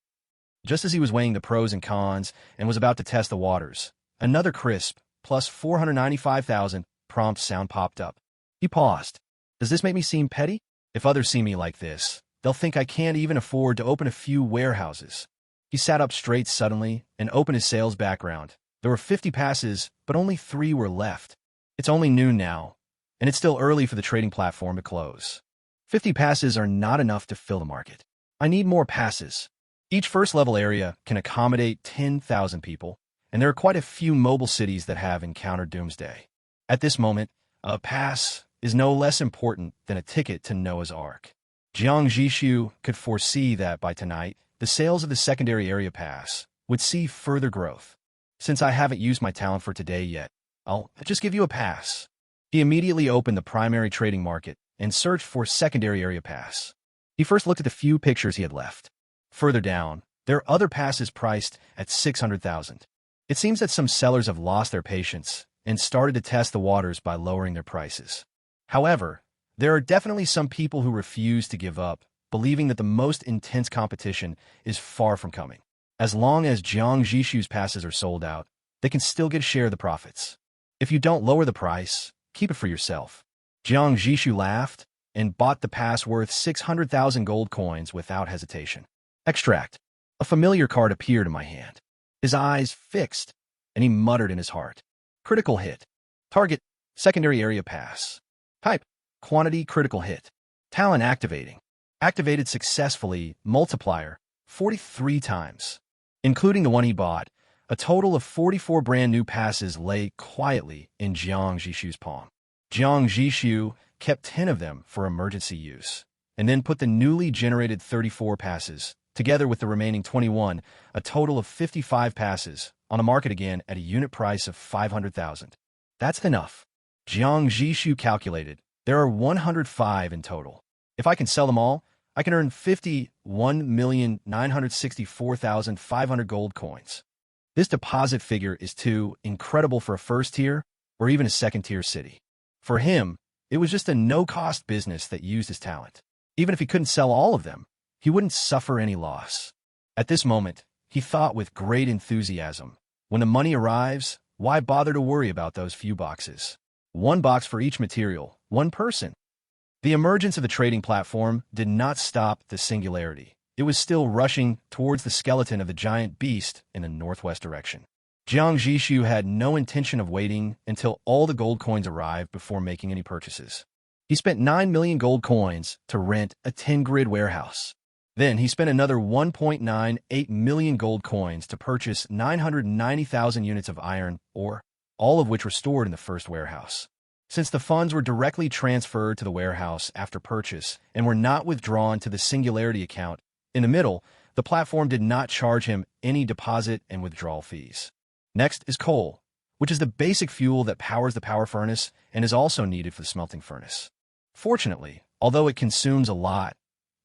Just as he was weighing the pros and cons and was about to test the waters, another crisp, plus 495,000 prompt sound popped up. He paused. Does this make me seem petty? If others see me like this, they'll think I can't even afford to open a few warehouses. He sat up straight suddenly and opened his sales background. There were 50 passes, but only 3 were left. It's only noon now, and it's still early for the trading platform to close. 50 passes are not enough to fill the market. I need more passes. Each first-level area can accommodate 10,000 people, and there are quite a few mobile cities that have encountered doomsday. At this moment, a pass is no less important than a ticket to Noah's Ark. Jiang Zhixu could foresee that by tonight, the sales of the secondary area pass would see further growth. Since I haven't used my talent for today yet, I'll just give you a pass. He immediately opened the primary trading market and searched for secondary area pass. He first looked at the few pictures he had left. Further down, there are other passes priced at 600,000. It seems that some sellers have lost their patience and started to test the waters by lowering their prices. However, there are definitely some people who refuse to give up, believing that the most intense competition is far from coming. As long as Jiang Zhixu's passes are sold out, they can still get a share of the profits. If you don't lower the price, keep it for yourself. Jiang Zhixu laughed and bought the pass worth 600,000 gold coins without hesitation. Extract. A familiar card appeared in my hand. His eyes fixed, and he muttered in his heart. Critical hit. Target, secondary area pass. Type, quantity critical hit. Talent activating. Activated successfully, multiplier, 43 times. Including the one he bought, a total of 44 brand new passes lay quietly in Jiang Zhixu's palm. Jiang Zhixu kept 10 of them for emergency use, and then put the newly generated 34 passes, together with the remaining 21, a total of 55 passes, on the market again at a unit price of 500,000. That's enough. Jiang Zhixu calculated, there are 105 in total. If I can sell them all, I can earn 51,964,500 gold coins. This deposit figure is too incredible for a first-tier or even a second-tier city. For him, it was just a no-cost business that used his talent. Even if he couldn't sell all of them, he wouldn't suffer any loss. At this moment, he thought with great enthusiasm, when the money arrives, why bother to worry about those few boxes? One box for each material, one person. The emergence of the trading platform did not stop the singularity. It was still rushing towards the skeleton of the giant beast in the northwest direction. Jiang Zhixu had no intention of waiting until all the gold coins arrived before making any purchases. He spent 9 million gold coins to rent a 10-grid warehouse. Then he spent another 1.98 million gold coins to purchase 990,000 units of iron ore, all of which were stored in the first warehouse. Since the funds were directly transferred to the warehouse after purchase and were not withdrawn to the singularity account, in the middle, the platform did not charge him any deposit and withdrawal fees. Next is coal, which is the basic fuel that powers the power furnace and is also needed for the smelting furnace. Fortunately, although it consumes a lot,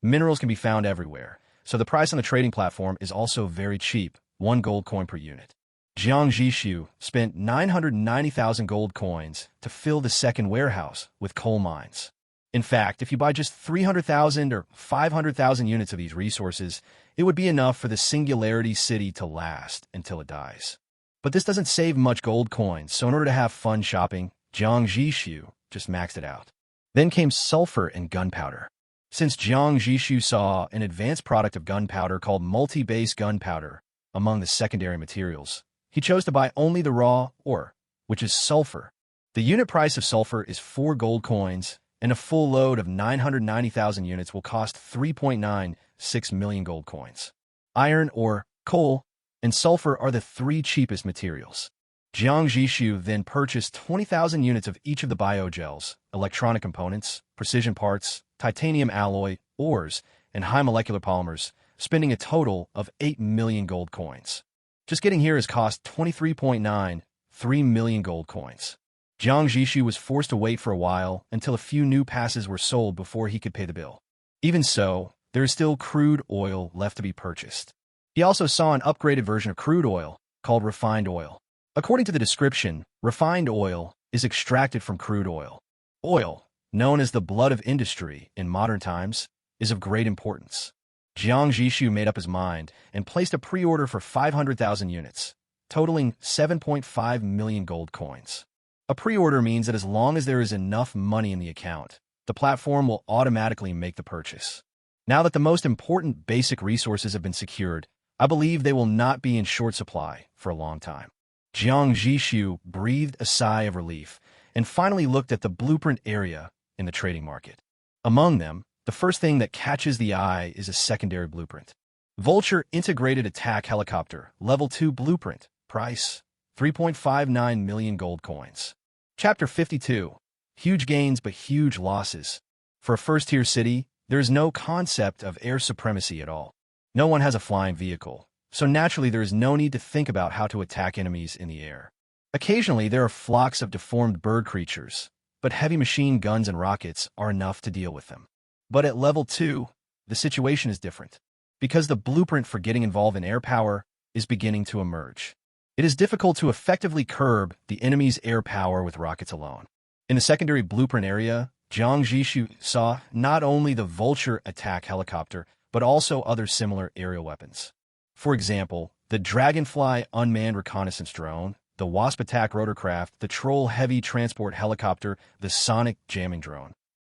minerals can be found everywhere, so the price on the trading platform is also very cheap, 1 gold coin per unit. Jiang Zhixu spent 990,000 gold coins to fill the second warehouse with coal mines. In fact, if you buy just 300,000 or 500,000 units of these resources, it would be enough for the Singularity City to last until it dies. But this doesn't save much gold coins, so in order to have fun shopping, Jiang Zhixu just maxed it out. Then came sulfur and gunpowder. Since Jiang Zhixu saw an advanced product of gunpowder called multi-base gunpowder among the secondary materials, he chose to buy only the raw ore, which is sulfur. The unit price of sulfur is 4 gold coins, and a full load of 990,000 units will cost 3.96 million gold coins. Iron ore, coal, and sulfur are the 3 cheapest materials. Jiang Zhixu then purchased 20,000 units of each of the biogels, electronic components, precision parts, titanium alloy, ores, and high molecular polymers, spending a total of 8 million gold coins. Just getting here has cost 23.93 million gold coins. Jiang Zhixu was forced to wait for a while until a few new passes were sold before he could pay the bill. Even so, there is still crude oil left to be purchased. He also saw an upgraded version of crude oil called refined oil. According to the description, refined oil is extracted from crude oil. Oil, known as the blood of industry in modern times, is of great importance. Jiang Zhixu made up his mind and placed a pre-order for 500,000 units, totaling 7.5 million gold coins. A pre-order means that as long as there is enough money in the account, the platform will automatically make the purchase. Now that the most important basic resources have been secured, I believe they will not be in short supply for a long time. Jiang Zhixu breathed a sigh of relief and finally looked at the blueprint area in the trading market. Among them, the first thing that catches the eye is a secondary blueprint. Vulture Integrated Attack Helicopter, Level 2 Blueprint, price 3.59 million gold coins. Chapter 52. Huge gains but huge losses. For a first-tier city, there is no concept of air supremacy at all. No one has a flying vehicle, so naturally there is no need to think about how to attack enemies in the air. Occasionally there are flocks of deformed bird creatures, but heavy machine guns and rockets are enough to deal with them. But at level 2, the situation is different, because the blueprint for getting involved in air power is beginning to emerge. It is difficult to effectively curb the enemy's air power with rockets alone. In the secondary blueprint area, Jiang Zhixu saw not only the Vulture attack helicopter, but also other similar aerial weapons. For example, the Dragonfly unmanned reconnaissance drone, the Wasp attack rotorcraft, the Troll heavy transport helicopter, the Sonic jamming drone.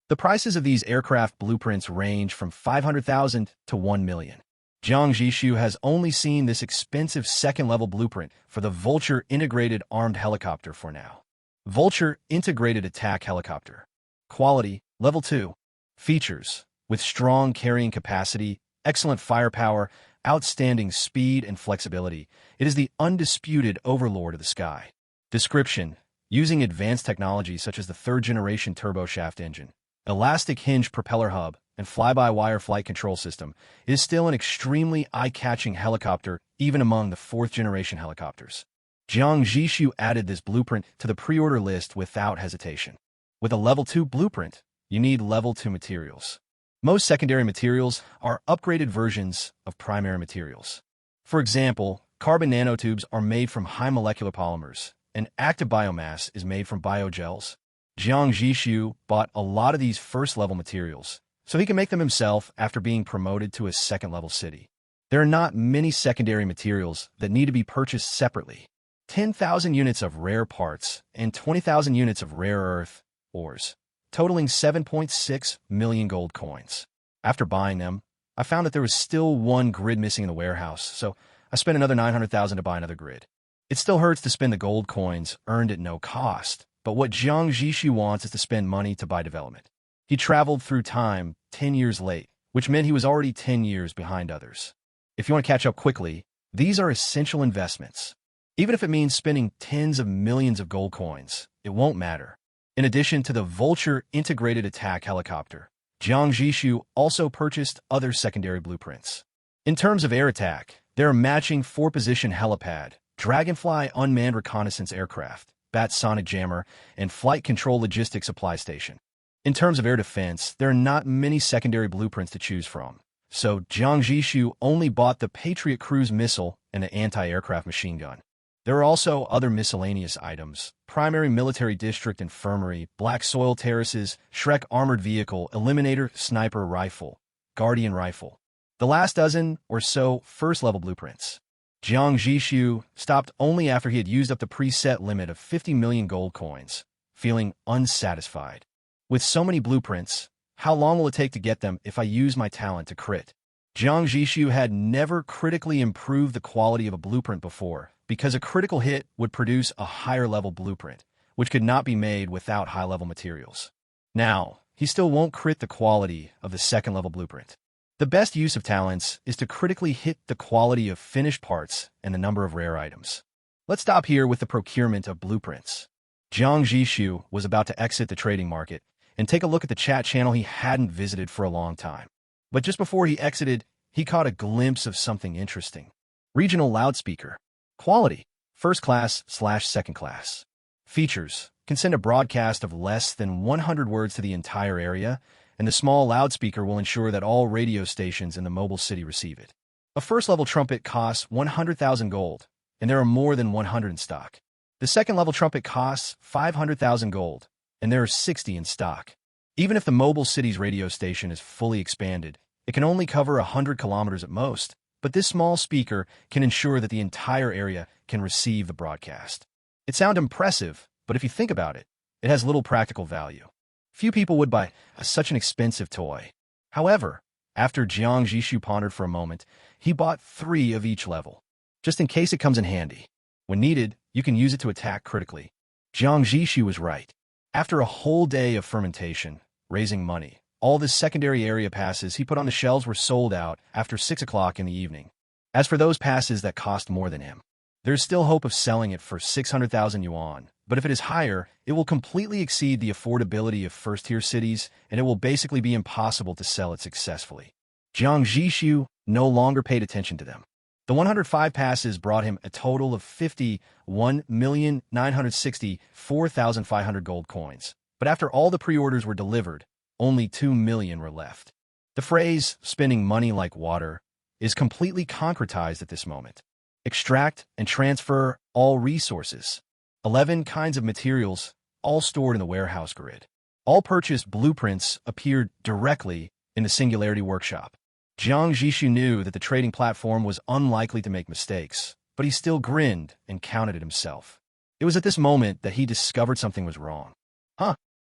The prices of these aircraft blueprints range from 500,000 to 1 million. Jiang Zhixu has only seen this expensive second-level blueprint for the Vulture Integrated Armed Helicopter for now. Vulture Integrated Attack Helicopter. Quality, Level 2. Features, with strong carrying capacity, excellent firepower, outstanding speed and flexibility, it is the undisputed overlord of the sky. Description: using advanced technology such as the third-generation turboshaft engine, elastic hinge propeller hub, and fly-by-wire flight control system, it is still an extremely eye-catching helicopter even among the fourth-generation helicopters. Jiang Zhixu added this blueprint to the pre-order list without hesitation. With a Level 2 blueprint, you need Level 2 materials. Most secondary materials are upgraded versions of primary materials. For example, carbon nanotubes are made from high molecular polymers, and active biomass is made from biogels. Jiang Zhixu bought a lot of these first-level materials, so he can make them himself after being promoted to a second-level city. There are not many secondary materials that need to be purchased separately. 10,000 units of rare parts and 20,000 units of rare earth ores, totaling 7.6 million gold coins. After buying them, I found that there was still one grid missing in the warehouse, so I spent another 900,000 to buy another grid. It still hurts to spend the gold coins earned at no cost, but what Jiang Zhixu wants is to spend money to buy development. He traveled through time 10 years late, which meant he was already 10 years behind others. If you want to catch up quickly, these are essential investments. Even if it means spending tens of millions of gold coins, it won't matter. In addition to the Vulture integrated attack helicopter, Jiang Zhixu also purchased other secondary blueprints. In terms of air attack, there are matching 4-position helipad, Dragonfly unmanned reconnaissance aircraft, Bat sonic jammer, and flight control logistics supply station. In terms of air defense, there are not many secondary blueprints to choose from, so Jiang Zhixu only bought the Patriot cruise missile and the anti-aircraft machine gun. There are also other miscellaneous items: primary military district infirmary, black soil terraces, Shrek armored vehicle, eliminator, sniper rifle, guardian rifle. The last dozen or so first-level blueprints. Jiang Zhixu stopped only after he had used up the preset limit of 50 million gold coins, feeling unsatisfied. With so many blueprints, how long will it take to get them if I use my talent to crit? Jiang Zhixu had never critically improved the quality of a blueprint before, because a critical hit would produce a higher-level blueprint, which could not be made without high-level materials. Now, he still won't crit the quality of the second-level blueprint. The best use of talents is to critically hit the quality of finished parts and the number of rare items. Let's stop here with the procurement of blueprints. Jiang Zhixu was about to exit the trading market and take a look at the chat channel he hadn't visited for a long time. But just before he exited, he caught a glimpse of something interesting. Regional loudspeaker. Quality: first class/second class. Features: can send a broadcast of less than 100 words to the entire area, and the small loudspeaker will ensure that all radio stations in the mobile city receive it. A first-level trumpet costs 100,000 gold, and there are more than 100 in stock. The second-level trumpet costs 500,000 gold, and there are 60 in stock. Even if the mobile city's radio station is fully expanded, it can only cover 100 kilometers at most, but this small speaker can ensure that the entire area can receive the broadcast. It sounds impressive, but if you think about it, it has little practical value. Few people would buy such an expensive toy. However, after Jiang Zhixu pondered for a moment, he bought 3 of each level, just in case it comes in handy. When needed, you can use it to attack critically. Jiang Zhixu was right. After a whole day of fermentation, raising money, all the secondary area passes he put on the shelves were sold out after 6 o'clock in the evening. As for those passes that cost more than him, there's still hope of selling it for 600,000 yuan, but if it is higher, it will completely exceed the affordability of first-tier cities, and it will basically be impossible to sell it successfully. Jiang Zhixu no longer paid attention to them. The 105 passes brought him a total of 51,964,500 gold coins, but after all the pre-orders were delivered, only 2 million were left. The phrase, spending money like water, is completely concretized at this moment. Extract and transfer all resources. 11 kinds of materials, all stored in the warehouse grid. All purchased blueprints appeared directly in the Singularity workshop. Jiang Zhixu knew that the trading platform was unlikely to make mistakes, but he still grinned and counted it himself. It was at this moment that he discovered something was wrong.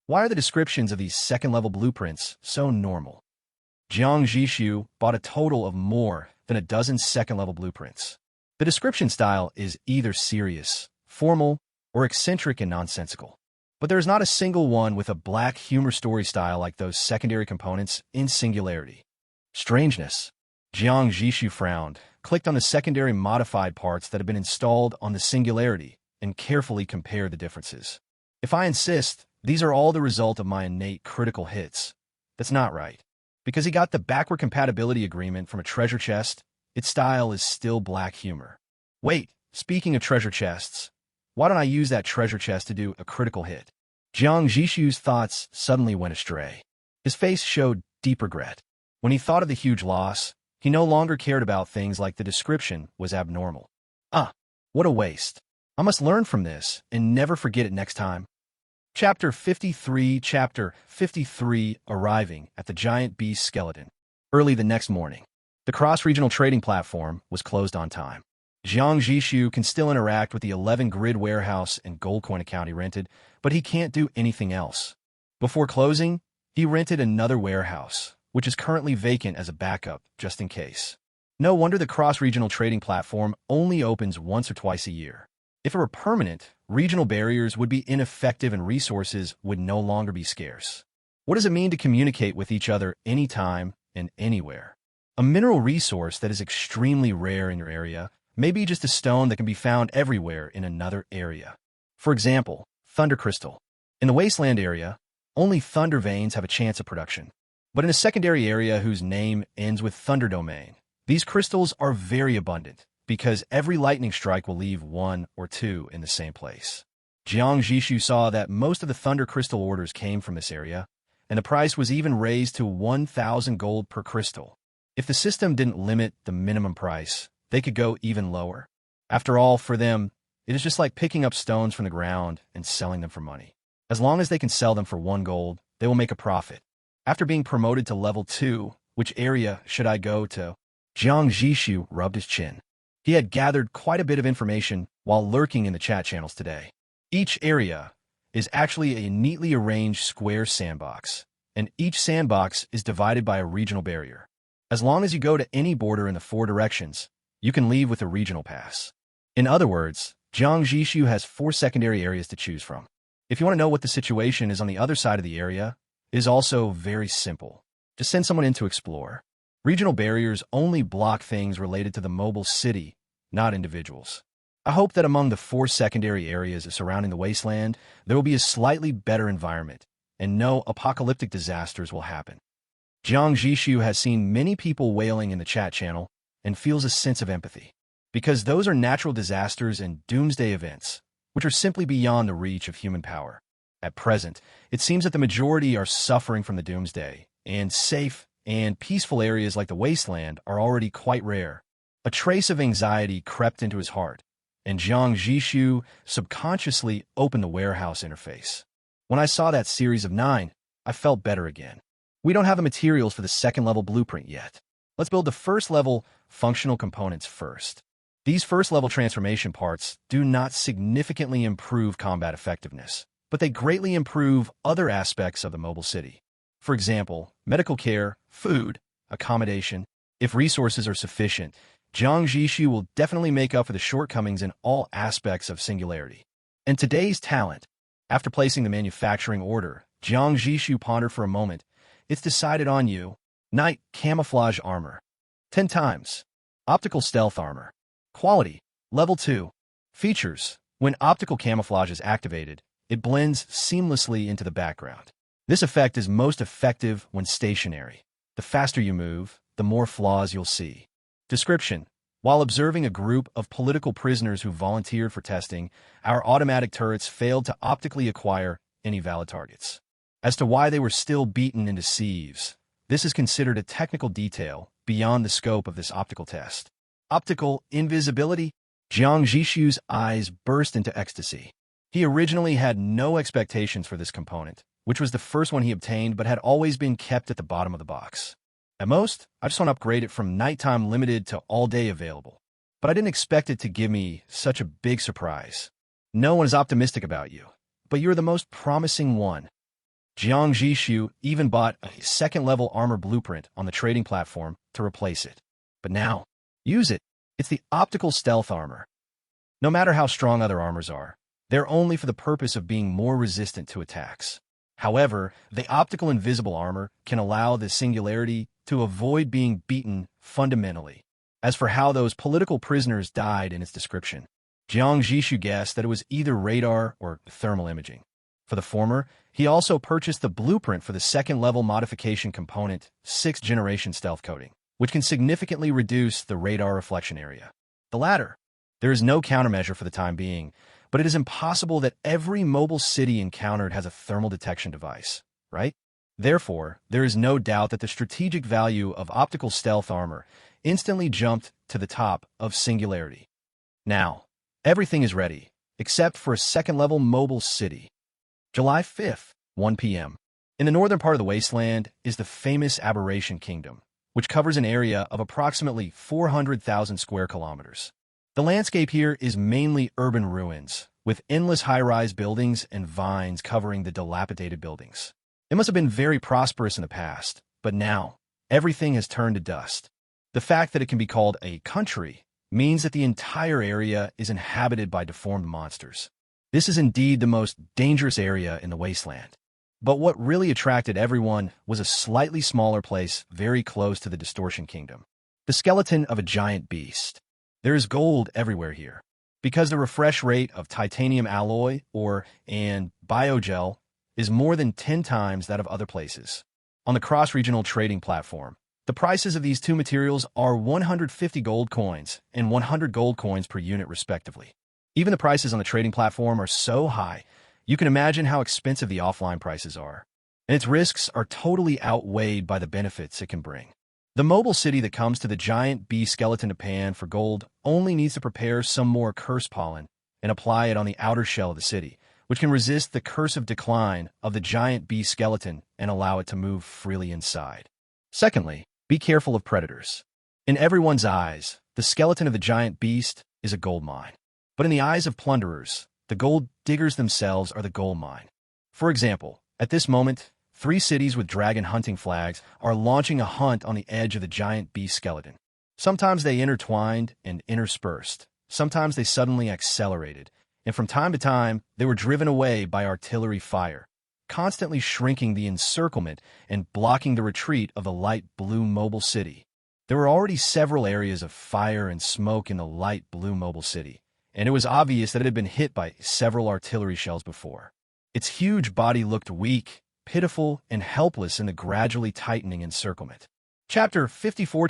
Why are the descriptions of these second-level blueprints so normal? Jiang Zhixu bought a total of more than a dozen second-level blueprints. The description style is either serious, formal, or eccentric and nonsensical. But there is not a single one with a black humor story style like those secondary components in Singularity. Strangeness. Jiang Zhixu frowned, clicked on the secondary modified parts that had been installed on the singularity, and carefully compared the differences. If I insist, these are all the result of my innate critical hits. That's not right. Because he got the backward compatibility agreement from a treasure chest, its style is still black humor. Wait, speaking of treasure chests, why don't I use that treasure chest to do a critical hit? Jiang Zhixu's thoughts suddenly went astray. His face showed deep regret. When he thought of the huge loss, he no longer cared about things like the description was abnormal. What a waste. I must learn from this and never forget it next time. Chapter 53 Arriving at the Giant Beast Skeleton. Early the next morning, the cross-regional trading platform was closed on time. Jiang Zhixu can still interact with the 11-grid warehouse and gold coin account he rented, but he can't do anything else. Before closing, he rented another warehouse, which is currently vacant as a backup, just in case. No wonder the cross-regional trading platform only opens once or twice a year. If it were permanent, regional barriers would be ineffective and resources would no longer be scarce. What does it mean to communicate with each other anytime and anywhere? A mineral resource that is extremely rare in your area may be just a stone that can be found everywhere in another area. For example, thunder crystal. In the Wasteland area, only thunder veins have a chance of production. But in a secondary area whose name ends with thunder domain, these crystals are very abundant, because every lightning strike will leave one or two in the same place. Jiang Zhixu saw that most of the thunder crystal orders came from this area, and the price was even raised to 1,000 gold per crystal. If the system didn't limit the minimum price, they could go even lower. After all, for them, it is just like picking up stones from the ground and selling them for money. As long as they can sell them for 1 gold, they will make a profit. After being promoted to level 2, which area should I go to? Jiang Zhixu rubbed his chin. He had gathered quite a bit of information while lurking in the chat channels today. Each area is actually a neatly arranged square sandbox, and each sandbox is divided by a regional barrier. As long as you go to any border in the 4 directions, you can leave with a regional pass. In other words, Jiang Zhixu has 4 secondary areas to choose from. If you want to know what the situation is on the other side of the area, it is also very simple. Just send someone in to explore. Regional barriers only block things related to the mobile city, not individuals. I hope that among the 4 secondary areas surrounding the Wasteland, there will be a slightly better environment, and no apocalyptic disasters will happen. Jiang Zhixu has seen many people wailing in the chat channel and feels a sense of empathy, because those are natural disasters and doomsday events, which are simply beyond the reach of human power. At present, it seems that the majority are suffering from the doomsday, and safe and peaceful areas like the Wasteland are already quite rare. A trace of anxiety crept into his heart, and Jiang Zhixu subconsciously opened the warehouse interface. When I saw that series of 9, I felt better again. We don't have the materials for the 2nd-level blueprint yet. Let's build the 1st-level functional components first. These 1st-level transformation parts do not significantly improve combat effectiveness, but they greatly improve other aspects of the mobile city. For example, medical care, food, accommodation. If resources are sufficient, Jiang Zhixu will definitely make up for the shortcomings in all aspects of singularity. And today's talent. After placing the manufacturing order, Jiang Zhixu pondered for a moment. It's decided on you. Night camouflage armor. 10 times. Optical stealth armor. Quality. Level 2. Features. When optical camouflage is activated, it blends seamlessly into the background. This effect is most effective when stationary. The faster you move, the more flaws you'll see. Description. While observing a group of political prisoners who volunteered for testing, our automatic turrets failed to optically acquire any valid targets. As to why they were still beaten into sieves, this is considered a technical detail beyond the scope of this optical test. Optical invisibility. Jiang Zhixu's eyes burst into ecstasy. He originally had no expectations for this component, which was the first one he obtained but had always been kept at the bottom of the box. At most, I just want to upgrade it from nighttime limited to all-day available. But I didn't expect it to give me such a big surprise. No one is optimistic about you, but you're the most promising one. Jiang Zhixu even bought a 2nd-level armor blueprint on the trading platform to replace it. But now, use it. It's the optical stealth armor. No matter how strong other armors are, they're only for the purpose of being more resistant to attacks. However, the optical invisible armor can allow the singularity to avoid being beaten fundamentally. As for how those political prisoners died in its description, Jiang Zhixu guessed that it was either radar or thermal imaging. For the former, he also purchased the blueprint for the second-level modification component, 6th-generation stealth coating, which can significantly reduce the radar reflection area. The latter, there is no countermeasure for the time being, but it is impossible that every mobile city encountered has a thermal detection device, right? Therefore, there is no doubt that the strategic value of optical stealth armor instantly jumped to the top of singularity. Now, everything is ready, except for a second-level mobile city. July 5th, 1 p.m. In the northern part of the Wasteland is the famous Aberration Kingdom, which covers an area of approximately 400,000 square kilometers. The landscape here is mainly urban ruins, with endless high-rise buildings and vines covering the dilapidated buildings. It must have been very prosperous in the past, but now, everything has turned to dust. The fact that it can be called a country means that the entire area is inhabited by deformed monsters. This is indeed the most dangerous area in the Wasteland. But what really attracted everyone was a slightly smaller place very close to the Distortion Kingdom. The skeleton of a giant beast. There is gold everywhere here, because the refresh rate of titanium alloy and biogel is more than 10 times that of other places. On the cross-regional trading platform, the prices of these two materials are 150 gold coins and 100 gold coins per unit respectively. Even the prices on the trading platform are so high, you can imagine how expensive the offline prices are. And its risks are totally outweighed by the benefits it can bring. The mobile city that comes to the giant bee skeleton of Pan for gold only needs to prepare some more curse pollen and apply it on the outer shell of the city, which can resist the cursive decline of the giant bee skeleton and allow it to move freely inside. Secondly, be careful of predators. In everyone's eyes, the skeleton of the giant beast is a gold mine. But in the eyes of plunderers, the gold diggers themselves are the gold mine. For example, at this moment, 3 cities with dragon hunting flags are launching a hunt on the edge of the giant beast skeleton. Sometimes they intertwined and interspersed. Sometimes they suddenly accelerated. And from time to time, they were driven away by artillery fire, constantly shrinking the encirclement and blocking the retreat of the light blue mobile city. There were already several areas of fire and smoke in the light blue mobile city, and it was obvious that it had been hit by several artillery shells before. Its huge body looked weak, pitiful, and helpless in the gradually tightening encirclement. Chapter 54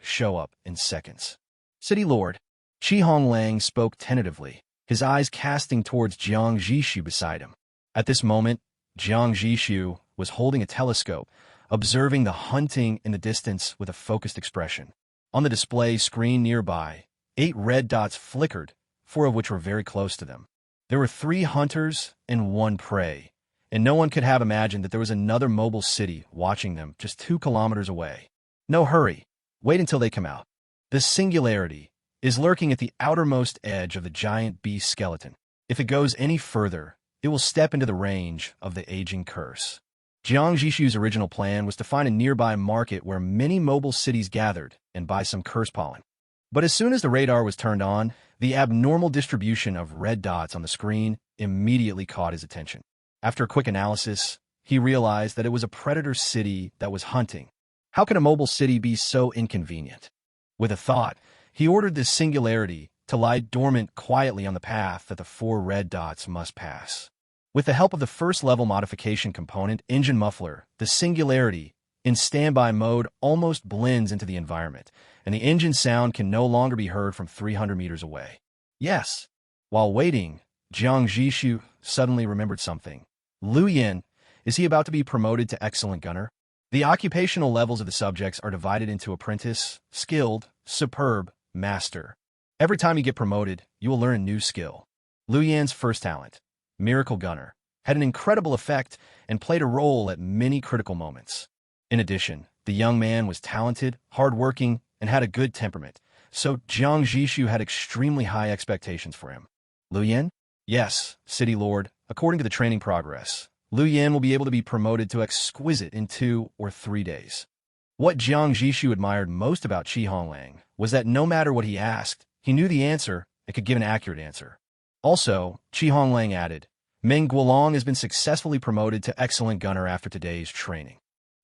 show up in seconds. City Lord Honglang spoke tentatively, his eyes casting towards Jiang Zhixu beside him. At this moment, Jiang Zhixu was holding a telescope, observing the hunting in the distance with a focused expression. On the display screen nearby, 8 red dots flickered, 4 of which were very close to them. There were 3 hunters and 1 prey, and no one could have imagined that there was another mobile city watching them just 2 kilometers away. No hurry. Wait until they come out. The singularity is lurking at the outermost edge of the giant beast skeleton. If it goes any further, it will step into the range of the aging curse. Jiang Zhixu's original plan was to find a nearby market where many mobile cities gathered and buy some curse pollen. But as soon as the radar was turned on, the abnormal distribution of red dots on the screen immediately caught his attention. After a quick analysis, he realized that it was a predator city that was hunting. How can a mobile city be so inconvenient? With a thought, he ordered the singularity to lie dormant quietly on the path that the 4 red dots must pass. With the help of the first-level modification component, Engine Muffler, the singularity, in standby mode, almost blends into the environment, and the engine sound can no longer be heard from 300 meters away. Yes. While waiting, Jiang Zhixu suddenly remembered something. Liu Yan, is he about to be promoted to excellent gunner? The occupational levels of the subjects are divided into apprentice, skilled, superb, master. Every time you get promoted, you will learn a new skill. Liu Yan's first talent, Miracle Gunner, had an incredible effect and played a role at many critical moments. In addition, the young man was talented, hardworking, and had a good temperament, so Jiang Zhixu had extremely high expectations for him. Liu Yan? Yes, City Lord, according to the training progress, Liu Yan will be able to be promoted to exquisite in 2 or 3 days. What Jiang Zhixu admired most about Honglang was that no matter what he asked, he knew the answer and could give an accurate answer. Also, Honglang added, Meng Guolong has been successfully promoted to excellent gunner after today's training.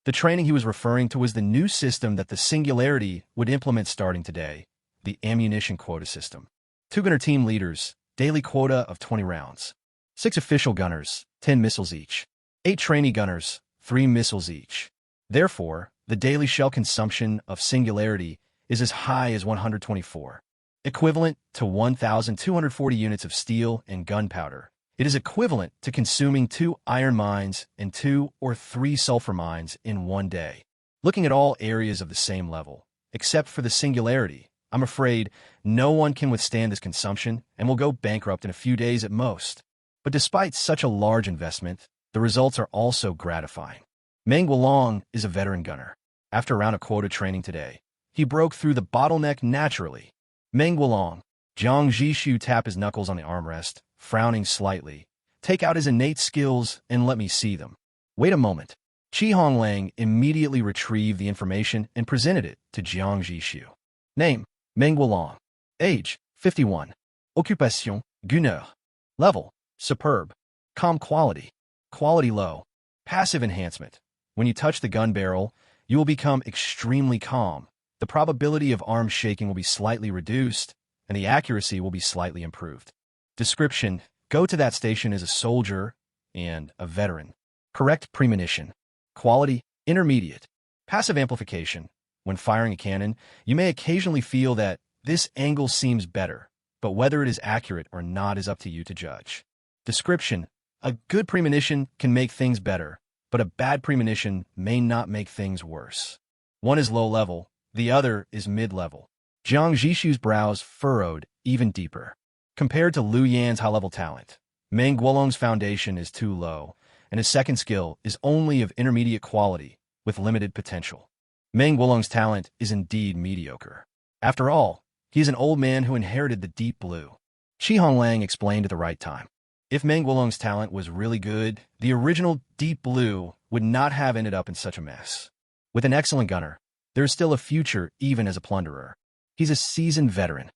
The training he was referring to was the new system that the Singularity would implement starting today, the ammunition quota system. 2 gunner team leaders, daily quota of 20 rounds. 6 official gunners, 10 missiles each. 8 trainee gunners, 3 missiles each. Therefore, the daily shell consumption of Singularity is as high as 124, equivalent to 1,240 units of steel and gunpowder. It is equivalent to consuming 2 iron mines and 2 or 3 sulfur mines in one day. Looking at all areas of the same level, except for the Singularity, I'm afraid no one can withstand this consumption and will go bankrupt in a few days at most. But despite such a large investment, the results are also gratifying. Meng Guolong is a veteran gunner. After a round of quota training today, he broke through the bottleneck naturally. Meng Guolong, Jiang Zhixu tap his knuckles on the armrest, frowning slightly. Take out his innate skills and let me see them. Wait a moment. Honglang immediately retrieved the information and presented it to Jiang Zhixu. Name, Meng Guolong. Age, 51. Occupation, gunner. Level, superb. Comm quality, quality low. Passive enhancement. When you touch the gun barrel, you will become extremely calm. The probability of arm shaking will be slightly reduced, and the accuracy will be slightly improved. Description: go to that station as a soldier and a veteran. Correct premonition. Quality: intermediate. Passive amplification. When firing a cannon, you may occasionally feel that this angle seems better, but whether it is accurate or not is up to you to judge. Description: a good premonition can make things better, but a bad premonition may not make things worse. One is low level, the other is mid-level. Jiang Zhixu's brows furrowed even deeper. Compared to Liu Yan's high-level talent, Meng Guolong's foundation is too low, and his second skill is only of intermediate quality with limited potential. Meng Guolong's talent is indeed mediocre. After all, he is an old man who inherited the deep blue. Honglang explained at the right time. If Meng Guolong's talent was really good, the original Deep Blue would not have ended up in such a mess. With an excellent gunner, there is still a future even as a plunderer. He's a seasoned veteran.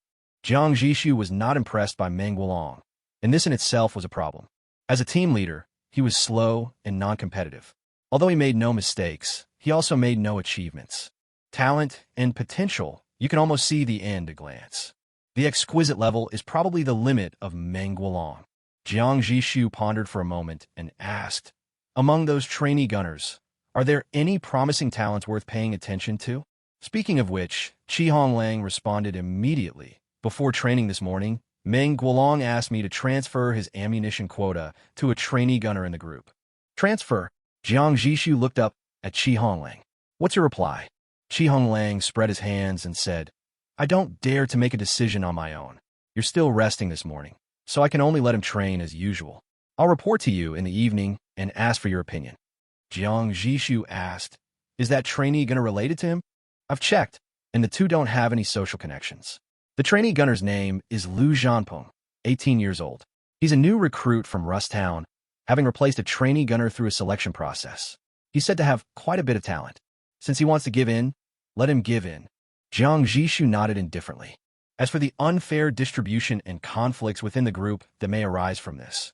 Jiang Zhixu was not impressed by Meng Guolong, and this in itself was a problem. As a team leader, he was slow and non-competitive. Although he made no mistakes, he also made no achievements. Talent and potential, you can almost see the end at a glance. The exquisite level is probably the limit of Meng Guolong. Jiang Zhixu pondered for a moment and asked, among those trainee gunners, are there any promising talents worth paying attention to? Speaking of which, Honglang responded immediately. Before training this morning, Meng Guolong asked me to transfer his ammunition quota to a trainee gunner in the group. Transfer? Jiang Zhixu looked up at Honglang. What's your reply? Honglang spread his hands and said, I don't dare to make a decision on my own. You're still resting this morning, so I can only let him train as usual. I'll report to you in the evening and ask for your opinion. Jiang Zhixu asked, is that trainee gunner related to him? I've checked, and the two don't have any social connections. The trainee gunner's name is Liu Zhanpeng, 18 years old. He's a new recruit from Rusttown, having replaced a trainee gunner through a selection process. He's said to have quite a bit of talent. Since he wants to give in, let him give in. Jiang Zhixu nodded indifferently. As for the unfair distribution and conflicts within the group that may arise from this,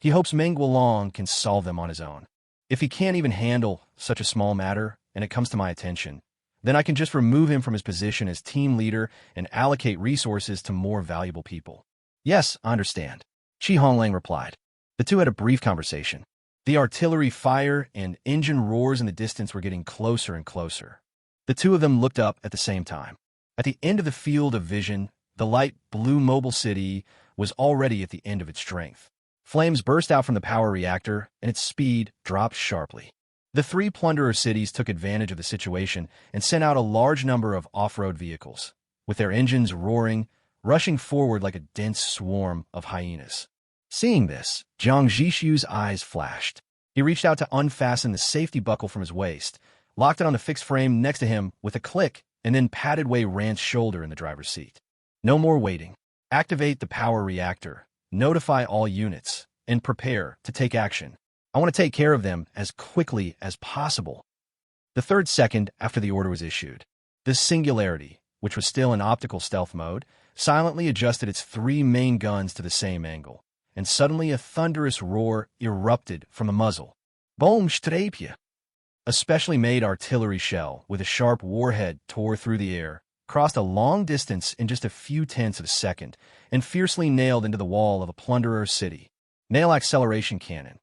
he hopes Meng Guolong can solve them on his own. If he can't even handle such a small matter and it comes to my attention, then I can just remove him from his position as team leader and allocate resources to more valuable people. Yes, I understand, Honglang replied. The two had a brief conversation. The artillery fire and engine roars in the distance were getting closer and closer. The two of them looked up at the same time. At the end of the field of vision, the light blue mobile city was already at the end of its strength. Flames burst out from the power reactor, and its speed dropped sharply. The three plunderer cities took advantage of the situation and sent out a large number of off-road vehicles, with their engines roaring, rushing forward like a dense swarm of hyenas. Seeing this, Jiang Zhixu's eyes flashed. He reached out to unfasten the safety buckle from his waist, locked it on the fixed frame next to him with a click, and then patted Wei Ran's shoulder in the driver's seat. No more waiting. Activate the power reactor, notify all units, and prepare to take action. I want to take care of them as quickly as possible. The third second after the order was issued, the Singularity, which was still in optical stealth mode, silently adjusted its three main guns to the same angle, and suddenly a thunderous roar erupted from the muzzle. Boom strapje! A specially made artillery shell with a sharp warhead tore through the air, crossed a long distance in just a few tenths of a second, and fiercely nailed into the wall of a plunderer's city. Nail acceleration cannon.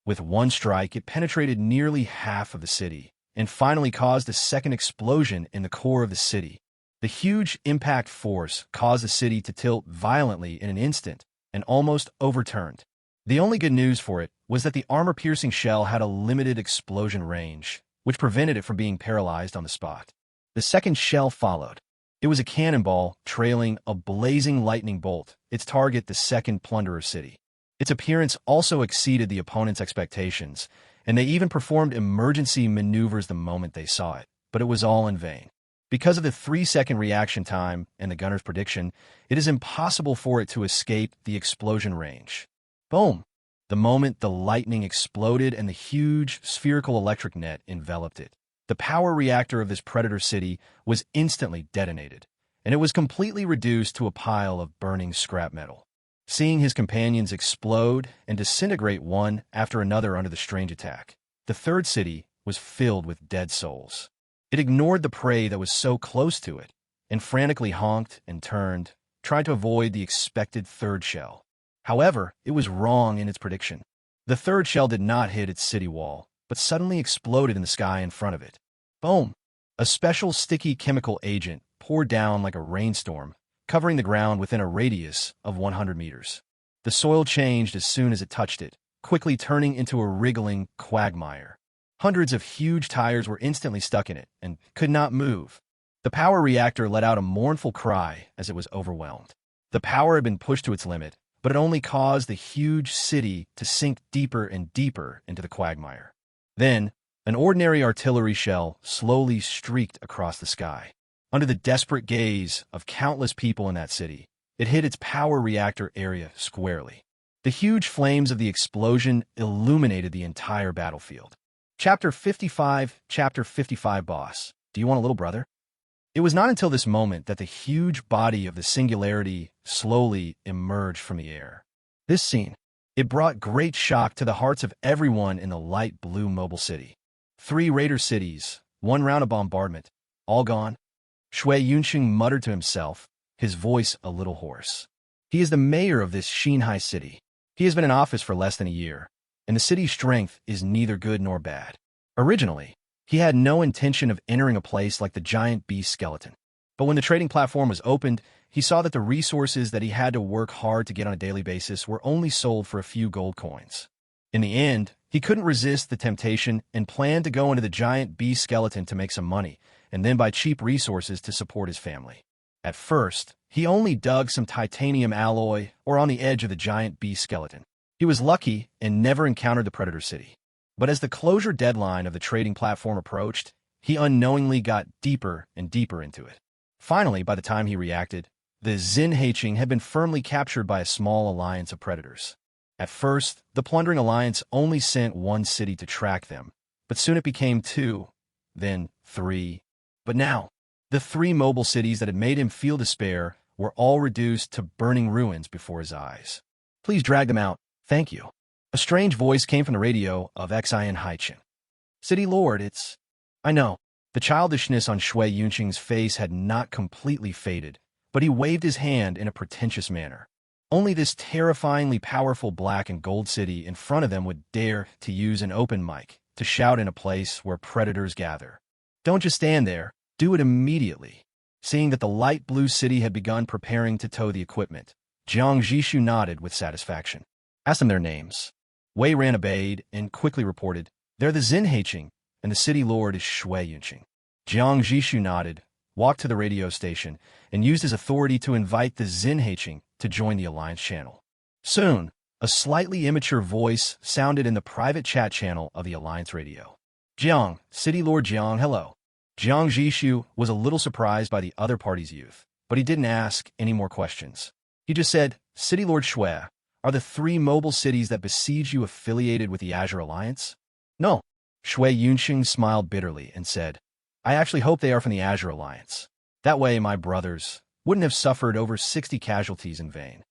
With one strike, it penetrated nearly half of the city, and finally caused a second explosion in the core of the city. The huge impact force caused the city to tilt violently in an instant and almost overturned. The only good news for it was that the armor-piercing shell had a limited explosion range, which prevented it from being paralyzed on the spot. The second shell followed. It was a cannonball trailing a blazing lightning bolt, its target the second plunderer city. Its appearance also exceeded the opponent's expectations, and they even performed emergency maneuvers the moment they saw it, but it was all in vain. Because of the 3-second reaction time and the gunner's prediction, it is impossible for it to escape the explosion range. Boom! The moment the lightning exploded and the huge spherical electric net enveloped it, the power reactor of this predator city was instantly detonated, and it was completely reduced to a pile of burning scrap metal. Seeing his companions explode and disintegrate one after another under the strange attack, the third city was filled with dead souls. It ignored the prey that was so close to it, and frantically honked and turned, trying to avoid the expected third shell. However, it was wrong in its prediction. The third shell did not hit its city wall, but suddenly exploded in the sky in front of it. Boom! A special sticky chemical agent poured down like a rainstorm, covering the ground within a radius of 100 meters. The soil changed as soon as it touched it, quickly turning into a wriggling quagmire. Hundreds of huge tires were instantly stuck in it and could not move. The power reactor let out a mournful cry as it was overwhelmed. The power had been pushed to its limit, but it only caused the huge city to sink deeper and deeper into the quagmire. Then, an ordinary artillery shell slowly streaked across the sky. Under the desperate gaze of countless people in that city, it hit its power reactor area squarely. The huge flames of the explosion illuminated the entire battlefield. Chapter 55, Boss. Do you want a little brother? It was not until this moment that the huge body of the singularity slowly emerged from the air. This scene, it brought great shock to the hearts of everyone in the light blue mobile city. 3 raider cities, 1 round of bombardment, all gone. Shui Yunqing muttered to himself, his voice a little hoarse. He is the mayor of this Xinhai city. He has been in office for less than a year, and the city's strength is neither good nor bad. Originally, he had no intention of entering a place like the giant beast skeleton. But when the trading platform was opened, he saw that the resources that he had to work hard to get on a daily basis were only sold for a few gold coins. In the end, he couldn't resist the temptation and planned to go into the giant beast skeleton to make some money, and then buy cheap resources to support his family. At first, he only dug some titanium alloy or on the edge of the giant beast skeleton. He was lucky and never encountered the predator city. But as the closure deadline of the trading platform approached, he unknowingly got deeper and deeper into it. Finally, by the time he reacted, the Zhenhaiqing had been firmly captured by a small alliance of predators. At first, the plundering alliance only sent 1 city to track them, but soon it became 2, then 3. But now, the 3 mobile cities that had made him feel despair were all reduced to burning ruins before his eyes. Please drag them out, thank you. A strange voice came from the radio of Xin Haichin. City Lord, it's... I know. The childishness on Shui Yunqing's face had not completely faded, but he waved his hand in a pretentious manner. Only this terrifyingly powerful black and gold city in front of them would dare to use an open mic to shout in a place where predators gather. Don't just stand there, do it immediately. Seeing that the light blue city had begun preparing to tow the equipment, Jiang Zhixu nodded with satisfaction. Ask them their names. Wei Ran obeyed and quickly reported, they're the Zhenhaiqing, and the city lord is Shui Yunqing. Jiang Zhixu nodded, walked to the radio station, and used his authority to invite the Zhenhaiqing to join the alliance channel. Soon, a slightly immature voice sounded in the private chat channel of the alliance radio. Jiang, City Lord Jiang, hello. Jiang Zhixu was a little surprised by the other party's youth, but he didn't ask any more questions. He just said, City Lord Shui, are the 3 mobile cities that besiege you affiliated with the Azure Alliance? No. Shui Yunqing smiled bitterly and said, I actually hope they are from the Azure Alliance. That way my brothers wouldn't have suffered over 60 casualties in vain.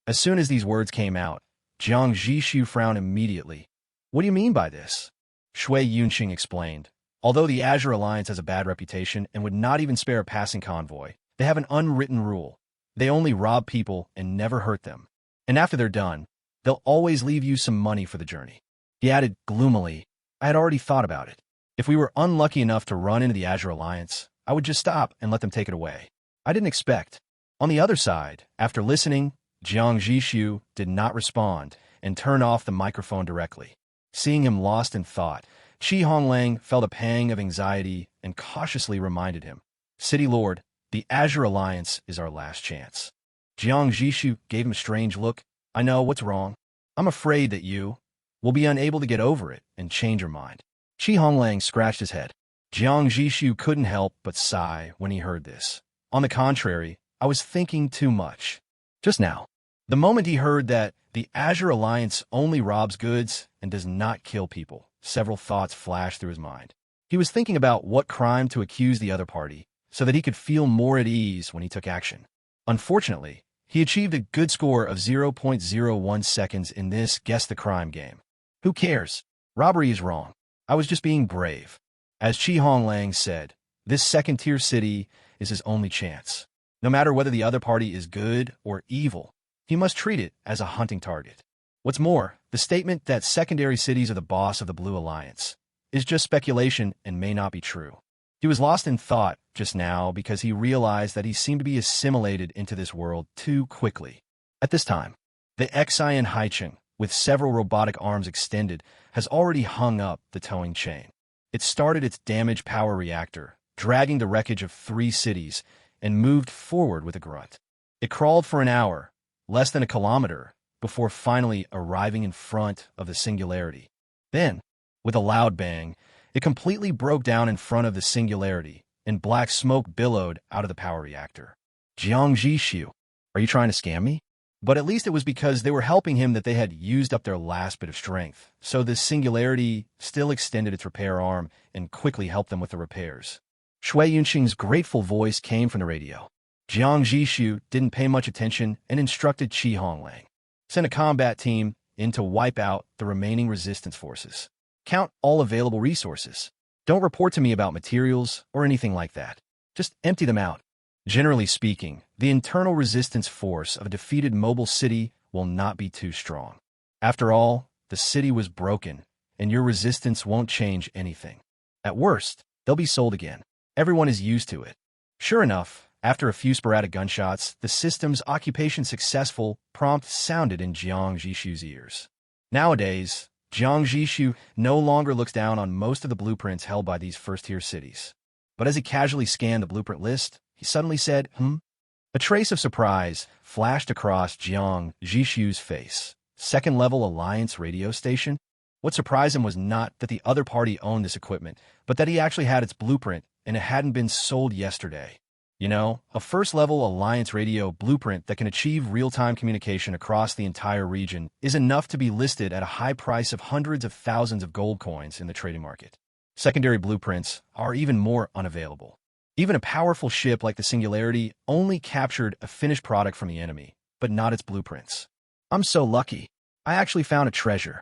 As soon as these words came out, Jiang Zhixu frowned immediately. What do you mean by this? Shui Yunqing explained. Although the Azure Alliance has a bad reputation and would not even spare a passing convoy, they have an unwritten rule. They only rob people and never hurt them. And after they're done, they'll always leave you some money for the journey. He added gloomily, I had already thought about it. If we were unlucky enough to run into the Azure Alliance, I would just stop and let them take it away. I didn't expect. On the other side, after listening, Jiang Zhixu did not respond and turned off the microphone directly. Seeing him lost in thought, Honglang felt a pang of anxiety and cautiously reminded him, City Lord, the Azure Alliance is our last chance. Jiang Zhixu gave him a strange look. I know what's wrong. I'm afraid that you will be unable to get over it and change your mind. Honglang scratched his head. Jiang Zhixu couldn't help but sigh when he heard this. On the contrary, I was thinking too much. Just now. The moment he heard that the Azure Alliance only robs goods and does not kill people, several thoughts flashed through his mind. He was thinking about what crime to accuse the other party so that he could feel more at ease when he took action. Unfortunately, he achieved a good score of 0.01 seconds in this Guess the Crime game. Who cares? Robbery is wrong. I was just being brave. As Honglang said, this second-tier city is his only chance. No matter whether the other party is good or evil, he must treat it as a hunting target. What's more, the statement that secondary cities are the boss of the Blue Alliance is just speculation and may not be true. He was lost in thought just now because he realized that he seemed to be assimilated into this world too quickly. At this time, the Xian Haicheng, with several robotic arms extended, has already hung up the towing chain. It started its damaged power reactor, dragging the wreckage of 3 cities, and moved forward with a grunt. It crawled for an hour, less than a kilometer, before finally arriving in front of the singularity. Then, with a loud bang, it completely broke down in front of the singularity, and black smoke billowed out of the power reactor. Jiang Zhixu, are you trying to scam me? But at least it was because they were helping him that they had used up their last bit of strength, so the singularity still extended its repair arm and quickly helped them with the repairs. Shui Yunqing's grateful voice came from the radio. Jiang Zhixu didn't pay much attention and instructed Honglang. Send a combat team in to wipe out the remaining resistance forces. Count all available resources. Don't report to me about materials or anything like that. Just empty them out. Generally speaking, the internal resistance force of a defeated mobile city will not be too strong. After all, the city was broken, and your resistance won't change anything. At worst, they'll be sold again. Everyone is used to it. Sure enough, after a few sporadic gunshots, the system's occupation successful prompt sounded in Jiang Zhixu's ears. Nowadays, Jiang Zhixu no longer looks down on most of the blueprints held by these first-tier cities. But as he casually scanned the blueprint list, he suddenly said, A trace of surprise flashed across Jiang Zhixu's face. Second-level Alliance radio station? What surprised him was not that the other party owned this equipment, but that he actually had its blueprint and it hadn't been sold yesterday. You know, a first-level Alliance radio blueprint that can achieve real-time communication across the entire region is enough to be listed at a high price of hundreds of thousands of gold coins in the trading market. Secondary blueprints are even more unavailable. Even a powerful ship like the Singularity only captured a finished product from the enemy, but not its blueprints. I'm so lucky. I actually found a treasure.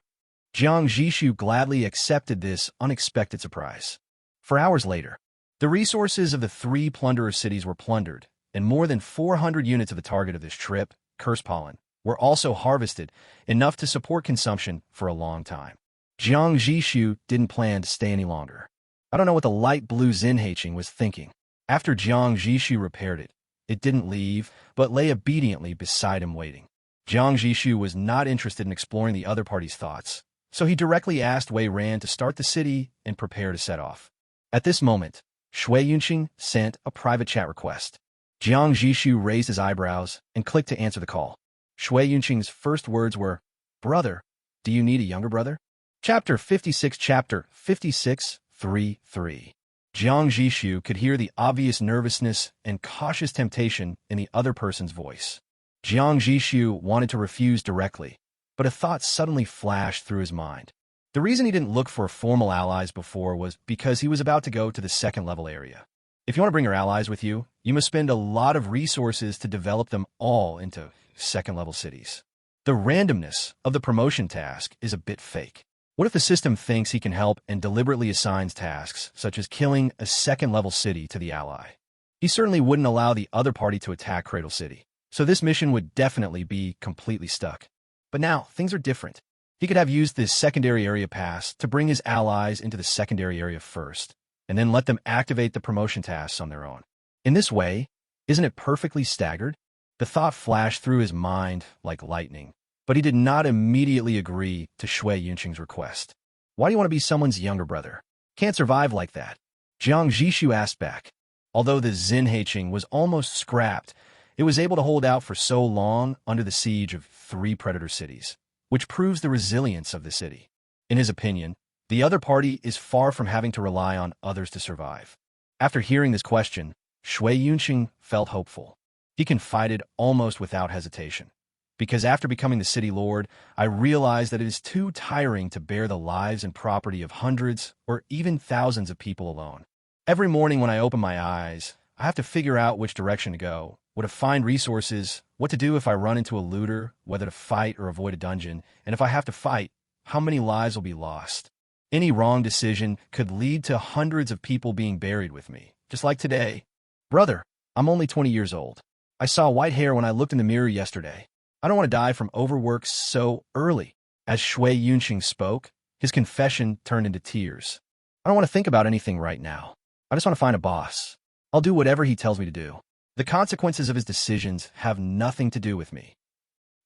Jiang Zhixu gladly accepted this unexpected surprise. For hours later, the resources of the 3 plunderer cities were plundered, and more than 400 units of the target of this trip, curse pollen, were also harvested, enough to support consumption for a long time. Jiang Zhixu didn't plan to stay any longer. I don't know what the light blue Zinhaicheng was thinking. After Jiang Zhixu repaired it, it didn't leave, but lay obediently beside him waiting. Jiang Zhixu was not interested in exploring the other party's thoughts, so he directly asked Wei Ran to start the city and prepare to set off. At this moment, Shui Yunqing sent a private chat request. Jiang Zhixu raised his eyebrows and clicked to answer the call. Shui Yunqing's first words were, Brother, do you need a younger brother? Chapter 56 Chapter 56:3:3. Jiang Zhixu could hear the obvious nervousness and cautious temptation in the other person's voice. Jiang Zhixu wanted to refuse directly, but a thought suddenly flashed through his mind. The reason he didn't look for formal allies before was because he was about to go to the second-level area. If you want to bring your allies with you, you must spend a lot of resources to develop them all into second-level cities. The randomness of the promotion task is a bit fake. What if the system thinks he can help and deliberately assigns tasks, such as killing a second-level city to the ally? He certainly wouldn't allow the other party to attack Cradle City, so this mission would definitely be completely stuck. But now, things are different. He could have used this secondary area pass to bring his allies into the secondary area first, and then let them activate the promotion tasks on their own. In this way, isn't it perfectly staggered? The thought flashed through his mind like lightning, but he did not immediately agree to Shui Yunqing's request. Why do you want to be someone's younger brother? Can't survive like that. Jiang Zhixu asked back. Although the Xinhaiqing was almost scrapped, it was able to hold out for so long under the siege of 3 predator cities, which proves the resilience of the city. In his opinion, the other party is far from having to rely on others to survive. After hearing this question, Shui Yunqing felt hopeful. He confided almost without hesitation. Because after becoming the city lord, I realized that it is too tiring to bear the lives and property of hundreds or even thousands of people alone. Every morning when I open my eyes, I have to figure out which direction to go, where to find resources, what to do if I run into a looter, whether to fight or avoid a dungeon, and if I have to fight, how many lives will be lost. Any wrong decision could lead to hundreds of people being buried with me, just like today. Brother, I'm only 20 years old. I saw white hair when I looked in the mirror yesterday. I don't want to die from overwork so early. As Shui Yunqing spoke, his confession turned into tears. I don't want to think about anything right now. I just want to find a boss. I'll do whatever he tells me to do. The consequences of his decisions have nothing to do with me.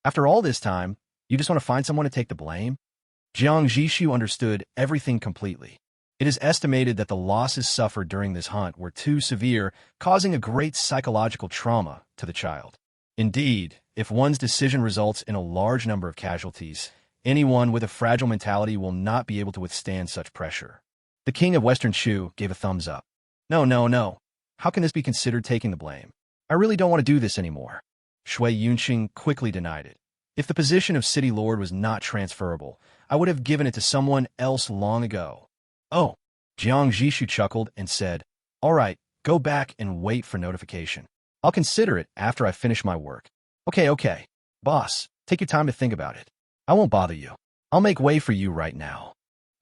After all this time, you just want to find someone to take the blame? Jiang Zhixu understood everything completely. It is estimated that the losses suffered during this hunt were too severe, causing a great psychological trauma to the child. Indeed, if one's decision results in a large number of casualties, anyone with a fragile mentality will not be able to withstand such pressure. The king of Western Shu gave a thumbs up. No. How can this be considered taking the blame? I really don't want to do this anymore. Shui Yunqing quickly denied it. If the position of city lord was not transferable, I would have given it to someone else long ago. Oh, Jiang Zhixu chuckled and said, all right, go back and wait for notification. I'll consider it after I finish my work. Okay. Boss, take your time to think about it. I won't bother you. I'll make way for you right now.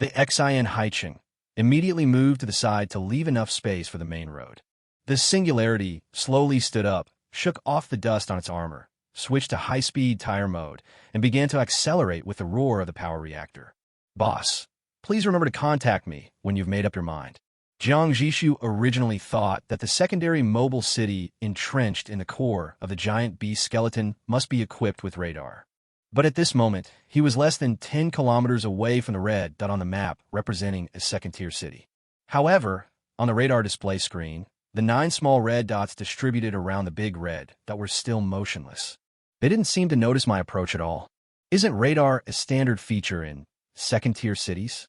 The Xinhaiqing immediately moved to the side to leave enough space for the main road. The singularity slowly stood up, shook off the dust on its armor, switched to high-speed tire mode, and began to accelerate with the roar of the power reactor. Boss, please remember to contact me when you've made up your mind. Jiang Zhixu originally thought that the secondary mobile city entrenched in the core of the giant beast skeleton must be equipped with radar. But at this moment, he was less than 10 kilometers away from the red dot on the map representing a second-tier city. However, on the radar display screen, the 9 small red dots distributed around the big red dot were still motionless. They didn't seem to notice my approach at all. Isn't radar a standard feature in second-tier cities?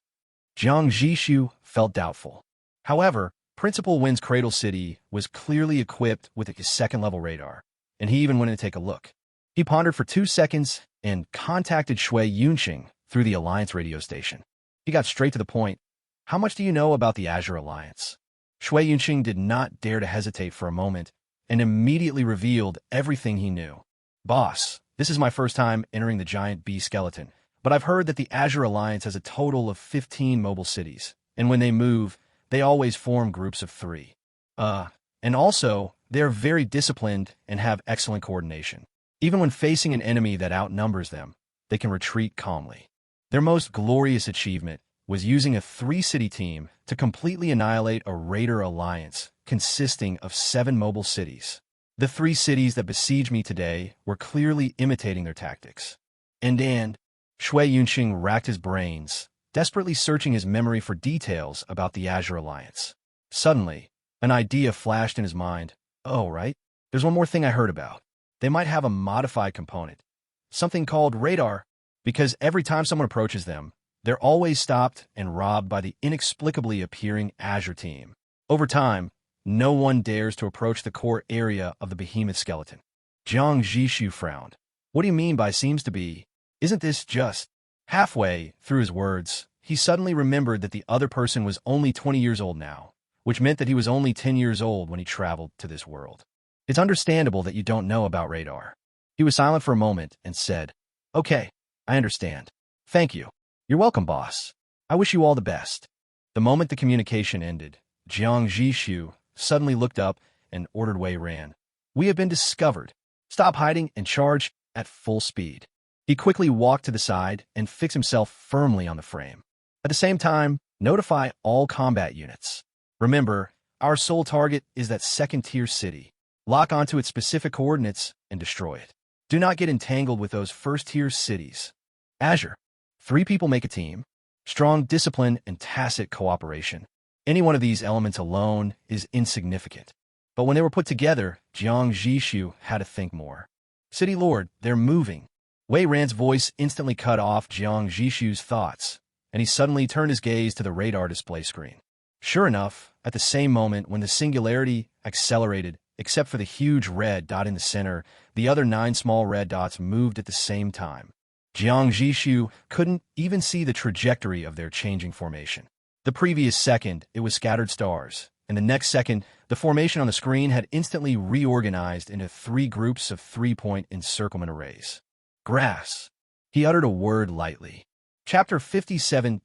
Jiang Zhixu felt doubtful. However, Principal Wind's Cradle City was clearly equipped with a second-level radar, and he even went in to take a look. He pondered for 2 seconds and contacted Shui Yunqing through the Alliance radio station. He got straight to the point. How much do you know about the Azure Alliance? Shui Yunqing did not dare to hesitate for a moment and immediately revealed everything he knew. Boss, this is my first time entering the giant bee skeleton, but I've heard that the Azure Alliance has a total of 15 mobile cities, and when they move, they always form groups of 3. And also, they're very disciplined and have excellent coordination. Even when facing an enemy that outnumbers them, they can retreat calmly. Their most glorious achievement was using a 3-city team to completely annihilate a raider alliance consisting of 7 mobile cities. The 3 cities that besieged me today were clearly imitating their tactics. And Shui Yunqing racked his brains, desperately searching his memory for details about the Azure Alliance. Suddenly, an idea flashed in his mind. Oh, right. There's one more thing I heard about. They might have a modified component, something called radar, because every time someone approaches them, they're always stopped and robbed by the inexplicably appearing Azure team. Over time, no one dares to approach the core area of the behemoth skeleton. Jiang Zhixu frowned. What do you mean by seems to be? Isn't this just? Halfway through his words, he suddenly remembered that the other person was only 20 years old now, which meant that he was only 10 years old when he traveled to this world. It's understandable that you don't know about radar. He was silent for a moment and said, Okay, I understand. Thank you. You're welcome, boss. I wish you all the best. The moment the communication ended, Jiang Zhixu suddenly looked up and ordered Wei Ran. We have been discovered. Stop hiding and charge at full speed. He quickly walked to the side and fixed himself firmly on the frame. At the same time, notify all combat units. Remember, our sole target is that second-tier city. Lock onto its specific coordinates and destroy it. Do not get entangled with those first-tier cities. Azure. 3 people make a team. Strong discipline and tacit cooperation. Any one of these elements alone is insignificant. But when they were put together, Jiang Zhixu had to think more. City Lord, they're moving. Wei Ran's voice instantly cut off Jiang Zhixu's thoughts, and he suddenly turned his gaze to the radar display screen. Sure enough, at the same moment when the singularity accelerated, except for the huge red dot in the center, the other 9 small red dots moved at the same time. Jiang Zhixu couldn't even see the trajectory of their changing formation. The previous second, it was scattered stars, and the next second, the formation on the screen had instantly reorganized into 3 groups of 3-point encirclement arrays. Grass. He uttered a word lightly. Chapter 57,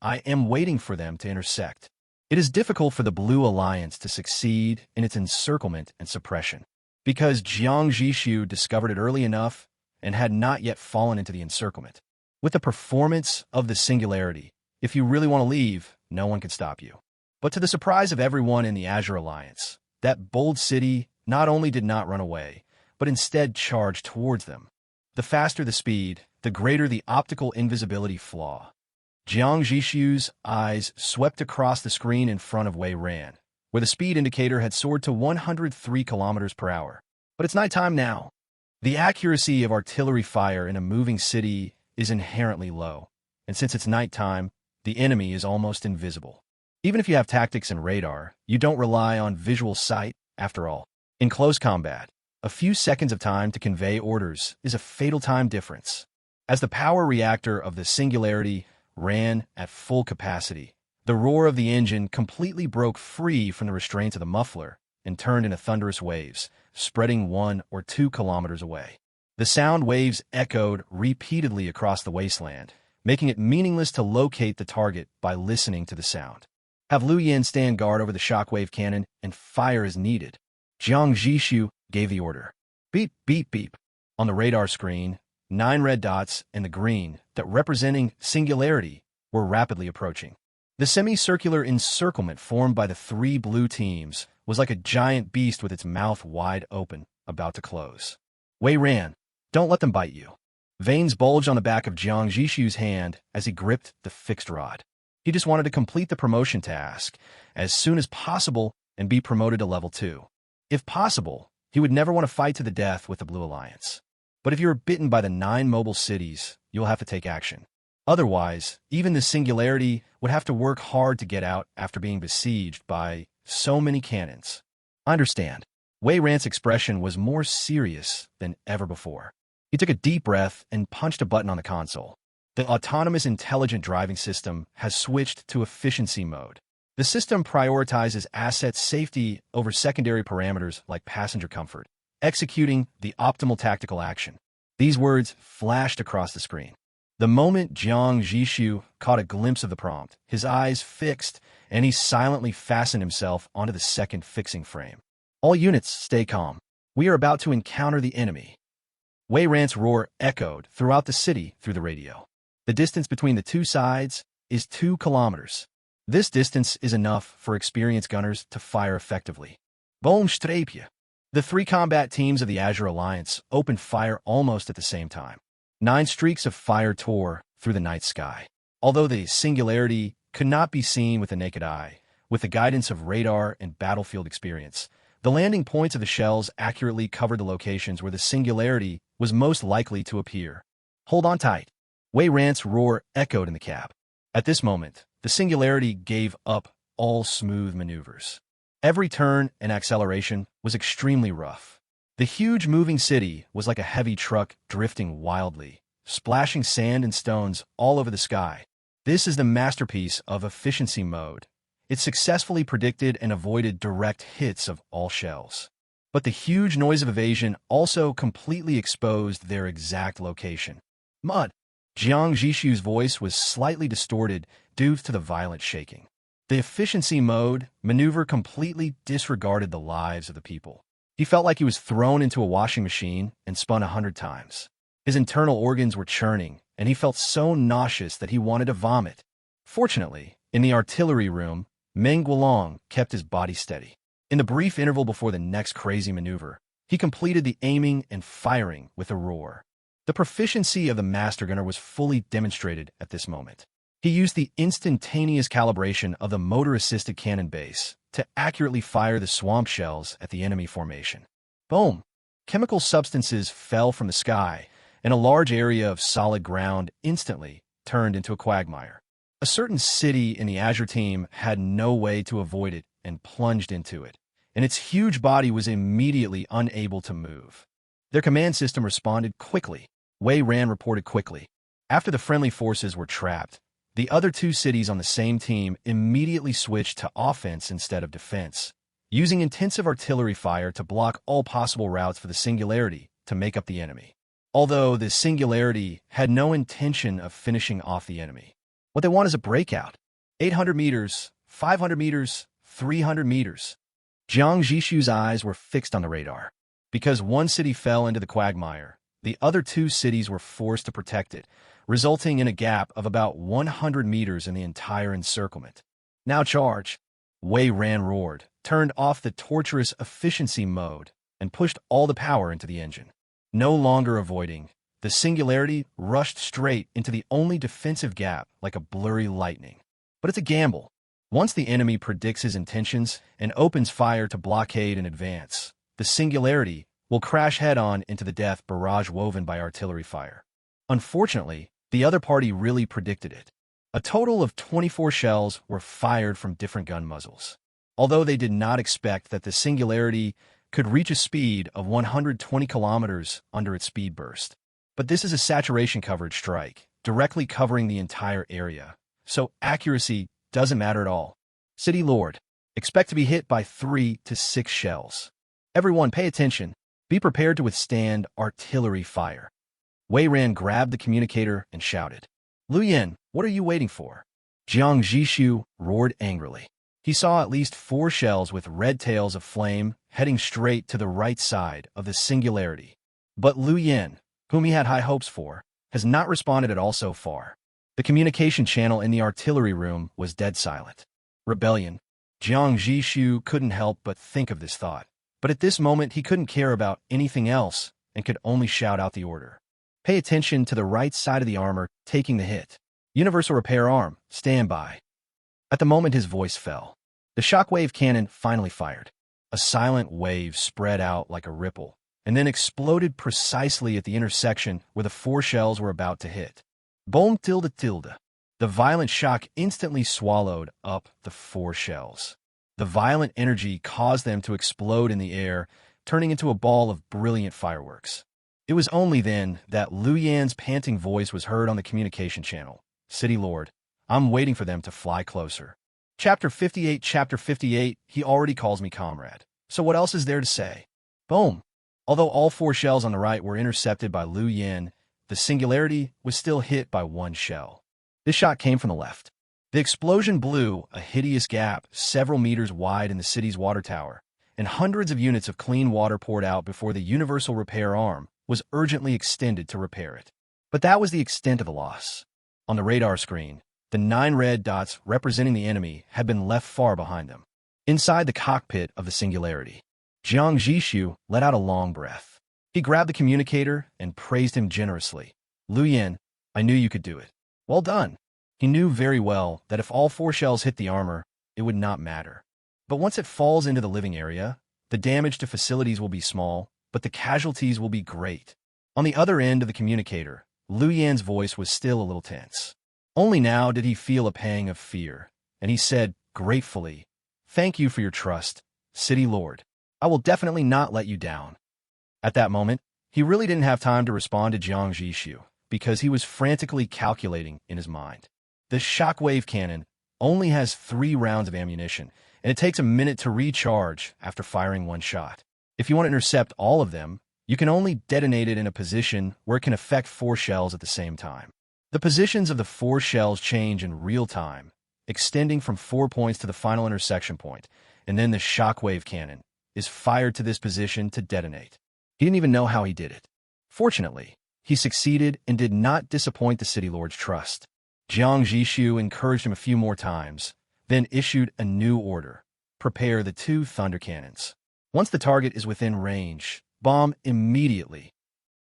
I am waiting for them to intersect. It is difficult for the Blue Alliance to succeed in its encirclement and suppression, because Jiang Zhixu discovered it early enough and had not yet fallen into the encirclement. With the performance of the singularity, if you really want to leave, no one can stop you. But to the surprise of everyone in the Azure Alliance, that bold city not only did not run away, but instead charged towards them. The faster the speed, the greater the optical invisibility flaw. Jiang Zhixu's eyes swept across the screen in front of Wei Ran, where the speed indicator had soared to 103 kilometers per hour. But it's nighttime now. The accuracy of artillery fire in a moving city is inherently low, and since it's nighttime, the enemy is almost invisible. Even if you have tactics and radar, you don't rely on visual sight, after all. In close combat, a few seconds of time to convey orders is a fatal time difference. As the power reactor of the singularity ran at full capacity, the roar of the engine completely broke free from the restraints of the muffler and turned into thunderous waves, spreading 1 or 2 kilometers away. The sound waves echoed repeatedly across the wasteland, making it meaningless to locate the target by listening to the sound. Have Lu Yin stand guard over the shockwave cannon and fire as needed. Jiang Zhixu gave the order. Beep, beep, beep. On the radar screen, 9 red dots and the green, that representing singularity, were rapidly approaching. The semicircular encirclement formed by the 3 blue teams was like a giant beast with its mouth wide open, about to close. Wei Ran, don't let them bite you. Veins bulged on the back of Jiang Zhixu's hand as he gripped the fixed rod. He just wanted to complete the promotion task as soon as possible and be promoted to level 2. If possible, he would never want to fight to the death with the Blue Alliance. But if you're bitten by the 9 mobile cities, you'll have to take action. Otherwise, even the singularity would have to work hard to get out after being besieged by so many cannons. I understand. Wei Ran's expression was more serious than ever before. He took a deep breath and punched a button on the console. The autonomous intelligent driving system has switched to efficiency mode. The system prioritizes asset safety over secondary parameters like passenger comfort, executing the optimal tactical action. These words flashed across the screen. The moment Jiang Zhixu caught a glimpse of the prompt, his eyes fixed, and he silently fastened himself onto the second fixing frame. All units, stay calm. We are about to encounter the enemy. Wei Ran's roar echoed throughout the city through the radio. The distance between the 2 sides is 2 kilometers. This distance is enough for experienced gunners to fire effectively. Boom strapje. The 3 combat teams of the Azure Alliance opened fire almost at the same time. 9 streaks of fire tore through the night sky. Although the singularity could not be seen with the naked eye, with the guidance of radar and battlefield experience, the landing points of the shells accurately covered the locations where the singularity was most likely to appear. Hold on tight. Wei Ran's roar echoed in the cab. At this moment, the singularity gave up all smooth maneuvers. Every turn and acceleration was extremely rough. The huge moving city was like a heavy truck drifting wildly, splashing sand and stones all over the sky. This is the masterpiece of efficiency mode. It successfully predicted and avoided direct hits of all shells. But the huge noise of evasion also completely exposed their exact location. Mud. Jiang Zhixu's voice was slightly distorted due to the violent shaking. The efficiency mode maneuver completely disregarded the lives of the people. He felt like he was thrown into a washing machine and spun 100 times. His internal organs were churning, and he felt so nauseous that he wanted to vomit. Fortunately, in the artillery room, Meng Guolong kept his body steady. In the brief interval before the next crazy maneuver, he completed the aiming and firing with a roar. The proficiency of the Master Gunner was fully demonstrated at this moment. He used the instantaneous calibration of the motor-assisted cannon base to accurately fire the swamp shells at the enemy formation. Boom! Chemical substances fell from the sky, and a large area of solid ground instantly turned into a quagmire. A certain city in the Azure team had no way to avoid it and plunged into it, and its huge body was immediately unable to move. Their command system responded quickly. Wei Ran reported quickly. After the friendly forces were trapped, the other two cities on the same team immediately switched to offense instead of defense, using intensive artillery fire to block all possible routes for the singularity to make up the enemy. Although the singularity had no intention of finishing off the enemy. What they want is a breakout. 800 meters, 500 meters, 300 meters. Jiang Zhixu's eyes were fixed on the radar. Because one city fell into the quagmire, the other two cities were forced to protect it, resulting in a gap of about 100 meters in the entire encirclement. Now charge! Wei Ran roared, turned off the torturous efficiency mode, and pushed all the power into the engine. No longer avoiding, the singularity rushed straight into the only defensive gap like a blurry lightning. But it's a gamble. Once the enemy predicts his intentions and opens fire to blockade in advance, the singularity will crash head-on into the death barrage woven by artillery fire. Unfortunately, the other party really predicted it. A total of 24 shells were fired from different gun muzzles. Although they did not expect that the singularity could reach a speed of 120 kilometers under its speed burst. But this is a saturation coverage strike, directly covering the entire area, so accuracy doesn't matter at all. City Lord, expect to be hit by 3 to 6 shells. Everyone pay attention. Be prepared to withstand artillery fire. Wei Ran grabbed the communicator and shouted, Lu Yen, what are you waiting for? Jiang Zhixu roared angrily. He saw at least 4 shells with red tails of flame heading straight to the right side of the singularity. But Lu Yen, whom he had high hopes for, has not responded at all so far. The communication channel in the artillery room was dead silent. Rebellion. Jiang Zhixu couldn't help but think of this thought. But at this moment, he couldn't care about anything else and could only shout out the order. Pay attention to the right side of the armor taking the hit. Universal repair arm, stand by. At the moment his voice fell, the shockwave cannon finally fired. A silent wave spread out like a ripple, and then exploded precisely at the intersection where the 4 shells were about to hit. Boom tilde tilde. The violent shock instantly swallowed up the 4 shells. The violent energy caused them to explode in the air, turning into a ball of brilliant fireworks. It was only then that Lu Yan's panting voice was heard on the communication channel. City Lord, I'm waiting for them to fly closer. Chapter 58, he already calls me comrade. So what else is there to say? Boom. Although all 4 shells on the right were intercepted by Lu Yan, the singularity was still hit by 1 shell. This shot came from the left. The explosion blew a hideous gap several meters wide in the city's water tower, and hundreds of units of clean water poured out before the universal repair arm was urgently extended to repair it. But that was the extent of the loss. On the radar screen, the 9 red dots representing the enemy had been left far behind them. Inside the cockpit of the singularity, Jiang Zhixu let out a long breath. He grabbed the communicator and praised him generously. Lu Yan, I knew you could do it. Well done. He knew very well that if all 4 shells hit the armor, it would not matter. But once it falls into the living area, the damage to facilities will be small, but the casualties will be great. On the other end of the communicator, Lu Yan's voice was still a little tense. Only now did he feel a pang of fear, and he said gratefully, Thank you for your trust, City Lord. I will definitely not let you down. At that moment, he really didn't have time to respond to Jiang Zhixu, because he was frantically calculating in his mind. The shockwave cannon only has 3 rounds of ammunition, and it takes a minute to recharge after firing 1 shot. If you want to intercept all of them, you can only detonate it in a position where it can affect 4 shells at the same time. The positions of the 4 shells change in real time, extending from 4 points to the final intersection point, and then the shockwave cannon is fired to this position to detonate. He didn't even know how he did it. Fortunately, he succeeded and did not disappoint the city lord's trust. Jiang Zhixu encouraged him a few more times, then issued a new order: prepare the 2 thunder cannons. Once the target is within range, bomb immediately.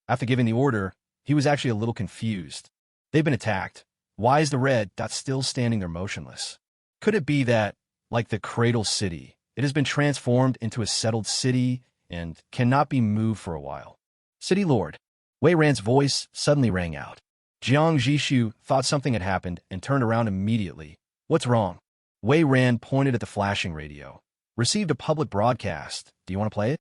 After giving the order, he was actually a little confused. They've been attacked. Why is the red dot still standing there motionless? Could it be that, like the Cradle City, it has been transformed into a settled city and cannot be moved for a while? City Lord, Wei Ran's voice suddenly rang out. Jiang Zhixu thought something had happened and turned around immediately. What's wrong? Wei Ran pointed at the flashing radio. Received a public broadcast. Do you want to play it?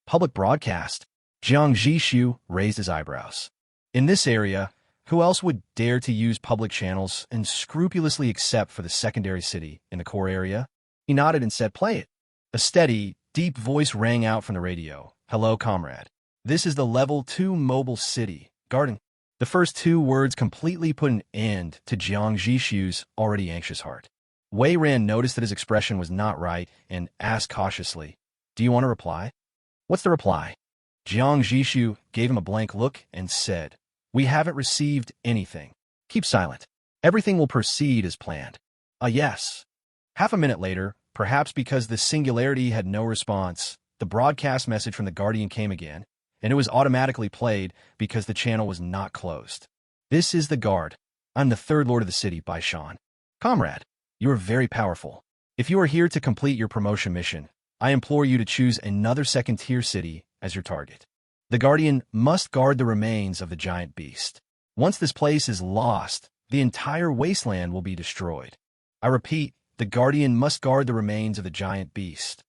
Public broadcast? Jiang Zhixu raised his eyebrows. In this area, who else would dare to use public channels and scrupulously accept for the secondary city in the core area? He nodded and said, play it. A steady, deep voice rang out from the radio. Hello, comrade. This is the Level 2 mobile city, Garden. The first 2 words completely put an end to Jiang Zhixu's already anxious heart. Wei Ran noticed that his expression was not right and asked cautiously, do you want to reply? What's the reply? Jiang Zhixu gave him a blank look and said, we haven't received anything. Keep silent. Everything will proceed as planned. Yes. Half a minute later, perhaps because the singularity had no response, the broadcast message from the Guardian came again, and it was automatically played because the channel was not closed. This is the Guard. I'm the 3rd Lord of the city, Bai Shan. Comrade, you are very powerful. If you are here to complete your promotion mission, I implore you to choose another second-tier city as your target. The Guardian must guard the remains of the giant beast. Once this place is lost, the entire Wasteland will be destroyed. I repeat, the Guardian must guard the remains of the giant beast.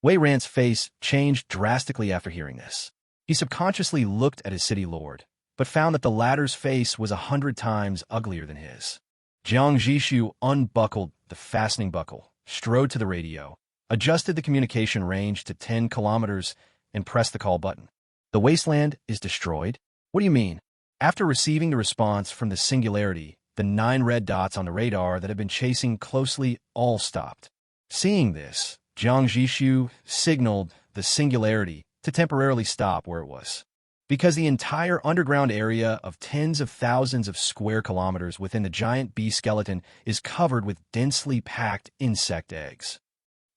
Wei Ran's face changed drastically after hearing this. He subconsciously looked at his city lord, but found that the latter's face was 100 times uglier than his. Jiang Zhixu unbuckled the fastening buckle, strode to the radio, adjusted the communication range to 10 kilometers, and pressed the call button. The Wasteland is destroyed? What do you mean? After receiving the response from the singularity, the 9 red dots on the radar that had been chasing closely all stopped. Seeing this, Jiang Zhixu signaled the singularity to temporarily stop where it was. Because the entire underground area of tens of thousands of square kilometers within the giant bee skeleton is covered with densely packed insect eggs.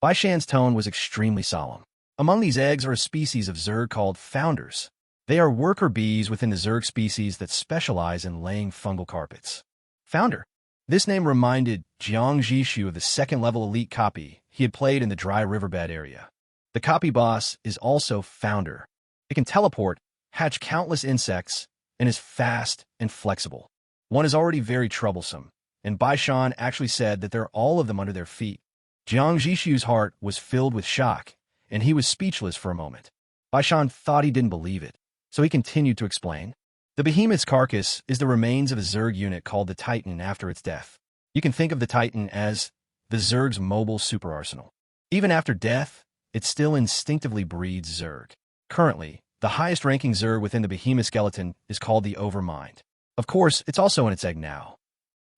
Bai Shan's tone was extremely solemn. Among these eggs are a species of Zerg called founders. They are worker bees within the Zerg species that specialize in laying fungal carpets. Founder. This name reminded Jiang Zhixu of the 2nd-level elite copy he had played in the dry riverbed area. The copy boss is also Founder. It can teleport, hatch countless insects, and is fast and flexible. One is already very troublesome, and Bai Shan actually said that there are all of them under their feet. Jiang Zhixu's heart was filled with shock, and he was speechless for a moment. Bai Shan thought he didn't believe it, so he continued to explain. The behemoth's carcass is the remains of a Zerg unit called the Titan after its death. You can think of the Titan as the Zerg's mobile super arsenal. Even after death, it still instinctively breeds Zerg. Currently, the highest-ranking Zerg within the behemoth skeleton is called the Overmind. Of course, it's also in its egg now.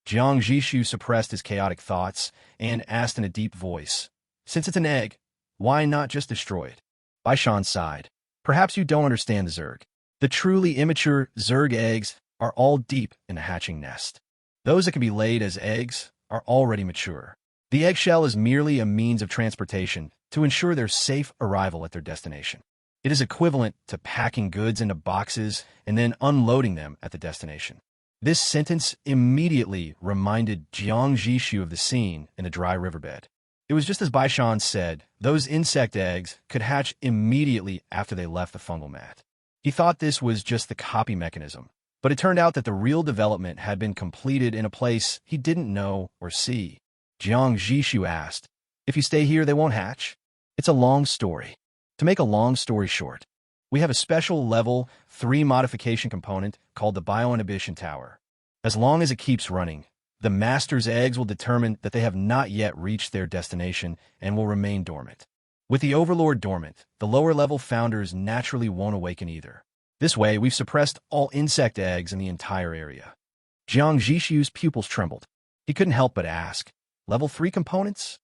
Jiang Zhixu suppressed his chaotic thoughts and asked in a deep voice, since it's an egg, why not just destroy it? Bai Shan sighed. Perhaps you don't understand the Zerg. The truly immature Zerg eggs are all deep in the hatching nest. Those that can be laid as eggs are already mature. The eggshell is merely a means of transportation to ensure their safe arrival at their destination. It is equivalent to packing goods into boxes and then unloading them at the destination. This sentence immediately reminded Jiang Zhixu of the scene in the dry riverbed. It was just as Bai Shan said, those insect eggs could hatch immediately after they left the fungal mat. He thought this was just the copy mechanism, but it turned out that the real development had been completed in a place he didn't know or see. Jiang Zhixu asked, if you stay here, they won't hatch? It's a long story. To make a long story short, we have a special level 3 modification component called the Bioinhibition Tower. As long as it keeps running, the master's eggs will determine that they have not yet reached their destination and will remain dormant. With the Overlord dormant, the lower-level founders naturally won't awaken either. This way, we've suppressed all insect eggs in the entire area. Jiang Zhixu's pupils trembled. He couldn't help but ask, Level 3 components?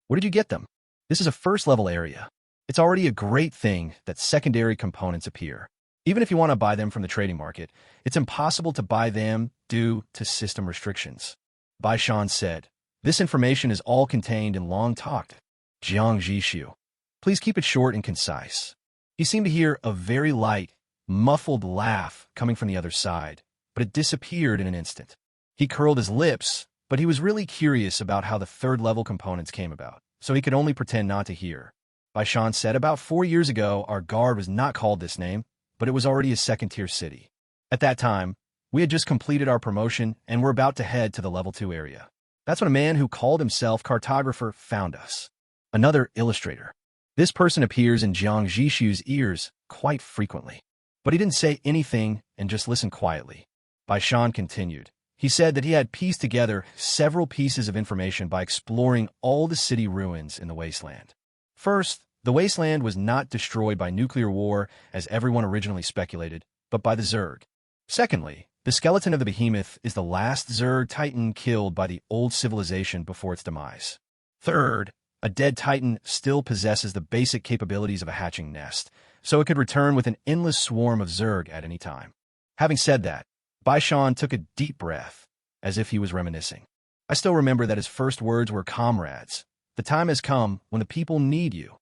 Where did you get them? This is a first-level area. It's already a great thing that secondary components appear. Even if you want to buy them from the trading market, it's impossible to buy them due to system restrictions. Bai Shan said, This information is all contained in long talked. Jiang Zhixu. Please keep it short and concise. He seemed to hear a very light, muffled laugh coming from the other side, but it disappeared in an instant. He curled his lips, but he was really curious about how the third-level components came about, so he could only pretend not to hear. Bai Shan said, About 4 years ago, our guard was not called this name, but it was already a second-tier city. At that time, we had just completed our promotion and were about to head to the Level 2 area. That's when a man who called himself Cartographer found us. Another illustrator. This person appears in Jiang Zhixu's ears quite frequently. But he didn't say anything and just listened quietly. Bai Shan continued. He said that he had pieced together several pieces of information by exploring all the city ruins in the Wasteland. First, the Wasteland was not destroyed by nuclear war, as everyone originally speculated, but by the Zerg. Secondly, the skeleton of the behemoth is the last Zerg Titan killed by the old civilization before its demise. Third, a dead Titan still possesses the basic capabilities of a hatching nest, so it could return with an endless swarm of Zerg at any time. Having said that, Bai Shan took a deep breath, as if he was reminiscing. I still remember that his first words were, Comrades, the time has come when the people need you.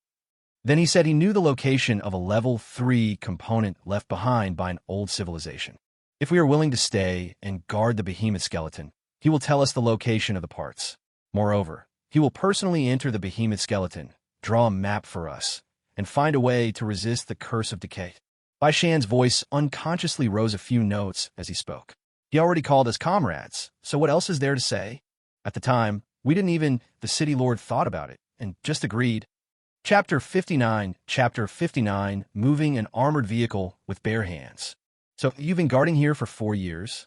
Then he said he knew the location of a Level 3 component left behind by an old civilization. If we are willing to stay and guard the behemoth skeleton, he will tell us the location of the parts. Moreover, he will personally enter the behemoth skeleton, draw a map for us, and find a way to resist the curse of decay. Bai Shan's voice unconsciously rose a few notes as he spoke. He already called us comrades, so what else is there to say? At the time, we didn't even, the city lord thought about it, and just agreed. Chapter 59, moving an armored vehicle with bare hands. So you've been guarding here for 4 years?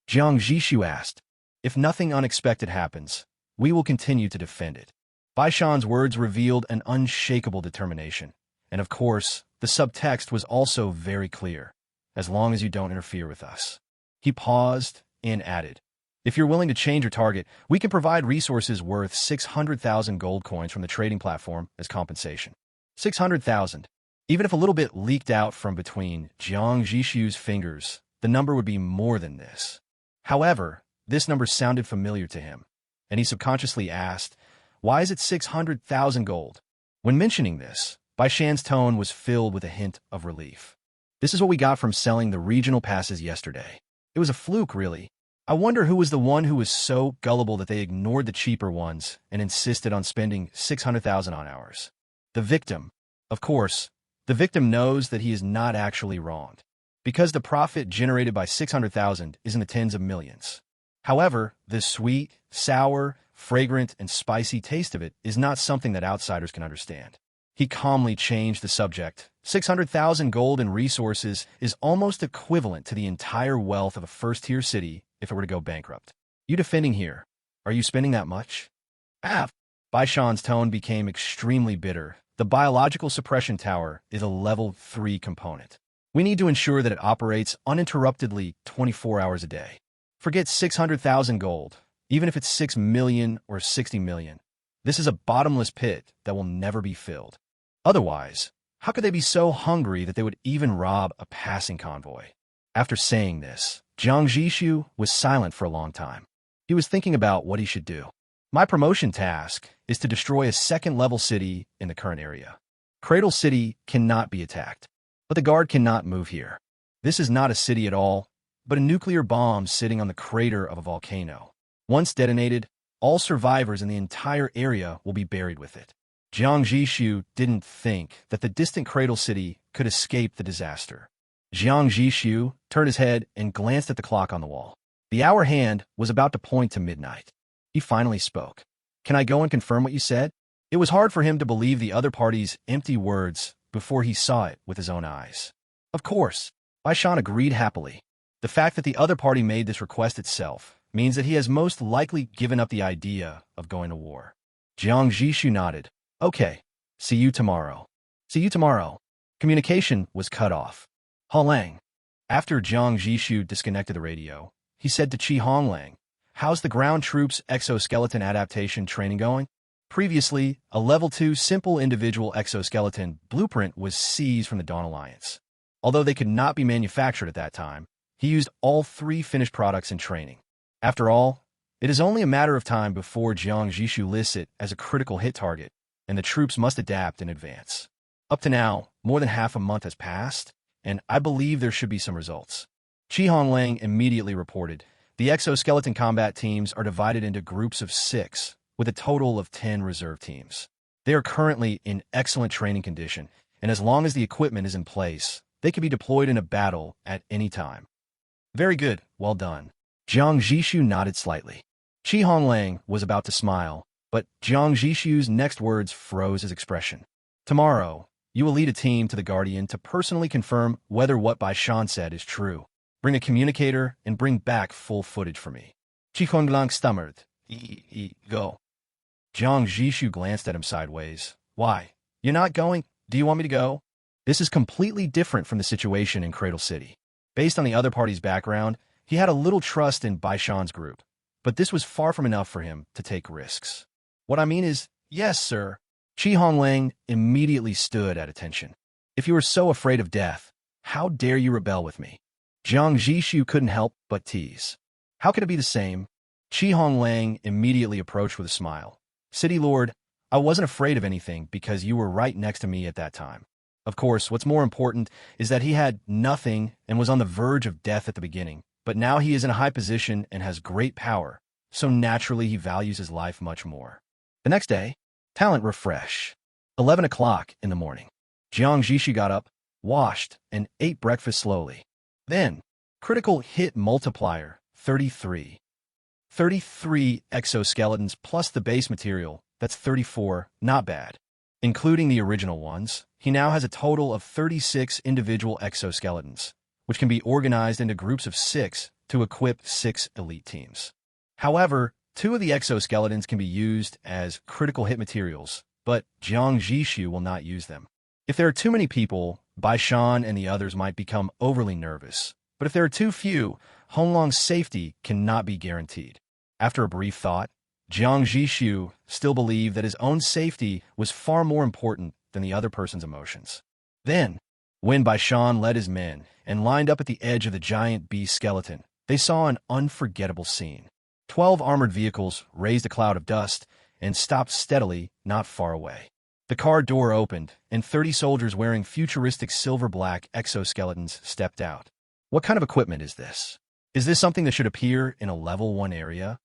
Jiang Zhixu asked. If nothing unexpected happens, we will continue to defend it. Bai Shan's words revealed an unshakable determination. And of course, the subtext was also very clear. As long as you don't interfere with us. He paused and added, If you're willing to change your target, we can provide resources worth 600,000 gold coins from the trading platform as compensation. 600,000. Even if a little bit leaked out from between Jiang Zhixu's fingers, the number would be more than this. However, this number sounded familiar to him, and he subconsciously asked, Why is it 600,000 gold? When mentioning this, Bai Shan's tone was filled with a hint of relief. This is what we got from selling the regional passes yesterday. It was a fluke, really. I wonder who was the one who was so gullible that they ignored the cheaper ones and insisted on spending 600,000 on ours. The victim. Of course, the victim knows that he is not actually wronged, because the profit generated by 600,000 is in the tens of millions. However, the sweet, sour, fragrant, and spicy taste of it is not something that outsiders can understand. He calmly changed the subject. 600,000 gold in resources is almost equivalent to the entire wealth of a first-tier city if it were to go bankrupt. You defending here? Are you spending that much? Bai Shan's tone became extremely bitter. The biological suppression tower is a Level 3 component. We need to ensure that it operates uninterruptedly 24 hours a day. Forget 600,000 gold, even if it's 6 million or 60 million. This is a bottomless pit that will never be filled. Otherwise, how could they be so hungry that they would even rob a passing convoy? After saying this, Jiang Zhixu was silent for a long time. He was thinking about what he should do. My promotion task is to destroy a second-level city in the current area. Cradle City cannot be attacked, but the guard cannot move here. This is not a city at all, but a nuclear bomb sitting on the crater of a volcano. Once detonated, all survivors in the entire area will be buried with it. Jiang Zhixu didn't think that the distant Cradle City could escape the disaster. Jiang Zhixu turned his head and glanced at the clock on the wall. The hour hand was about to point to midnight. He finally spoke. Can I go and confirm what you said? It was hard for him to believe the other party's empty words before he saw it with his own eyes. Of course, Bai Shan agreed happily. The fact that the other party made this request itself means that he has most likely given up the idea of going to war. Jiang Zhixu nodded. Okay, See you tomorrow. See you tomorrow. Communication was cut off. Honglang. After Jiang Zhixu disconnected the radio, he said to Honglang, "How's the ground troops exoskeleton adaptation training going?" Previously, a Level 2 simple individual exoskeleton blueprint was seized from the Dawn Alliance. Although they could not be manufactured at that time, he used all 3 finished products in training. After all, it is only a matter of time before Jiang Zhixu lists it as a critical hit target, and the troops must adapt in advance. Up to now, more than half a month has passed, and I believe there should be some results. Honglang immediately reported, "The exoskeleton combat teams are divided into groups of 6, with a total of 10 reserve teams. They are currently in excellent training condition, and as long as the equipment is in place, they can be deployed in a battle at any time." Very good, well done. Jiang Zhixu nodded slightly. Honglang was about to smile, but Jiang Zhixu's next words froze his expression. "Tomorrow, you will lead a team to the Guardian to personally confirm whether what Bai Shan said is true. Bring a communicator and bring back full footage for me." Honglang stammered. Go. Jiang Zhixu glanced at him sideways. "Why? You're not going? Do you want me to go?" This is completely different from the situation in Cradle City. Based on the other party's background, he had a little trust in Bai Shan's group, but this was far from enough for him to take risks. "What I mean is, yes, sir." Honglang immediately stood at attention. "If you are so afraid of death, how dare you rebel with me?" Jiang Zhixu couldn't help but tease. "How could it be the same?" Honglang immediately approached with a smile. "City Lord, I wasn't afraid of anything because you were right next to me at that time. Of course, what's more important is that he had nothing and was on the verge of death at the beginning, but now he is in a high position and has great power, so naturally he values his life much more." The next day, talent refresh. 11 o'clock in the morning. Jiang Zhixu got up, washed, and ate breakfast slowly. Then, critical hit multiplier, 33. 33 exoskeletons plus the base material, that's 34, not bad. Including the original ones, he now has a total of 36 individual exoskeletons, which can be organized into groups of 6 to equip 6 elite teams. However, 2 of the exoskeletons can be used as critical hit materials, but Jiang Zhixu will not use them. If there are too many people, Bai Shan and the others might become overly nervous. But if there are too few, Honglang's safety cannot be guaranteed. After a brief thought, Jiang Zhixu still believed that his own safety was far more important than the other person's emotions. Then, when Bai Shan led his men and lined up at the edge of the giant beast skeleton, they saw an unforgettable scene. 12 armored vehicles raised a cloud of dust and stopped steadily not far away. The car door opened, and 30 soldiers wearing futuristic silver-black exoskeletons stepped out. What kind of equipment is this? Is this something that should appear in a Level 1 area?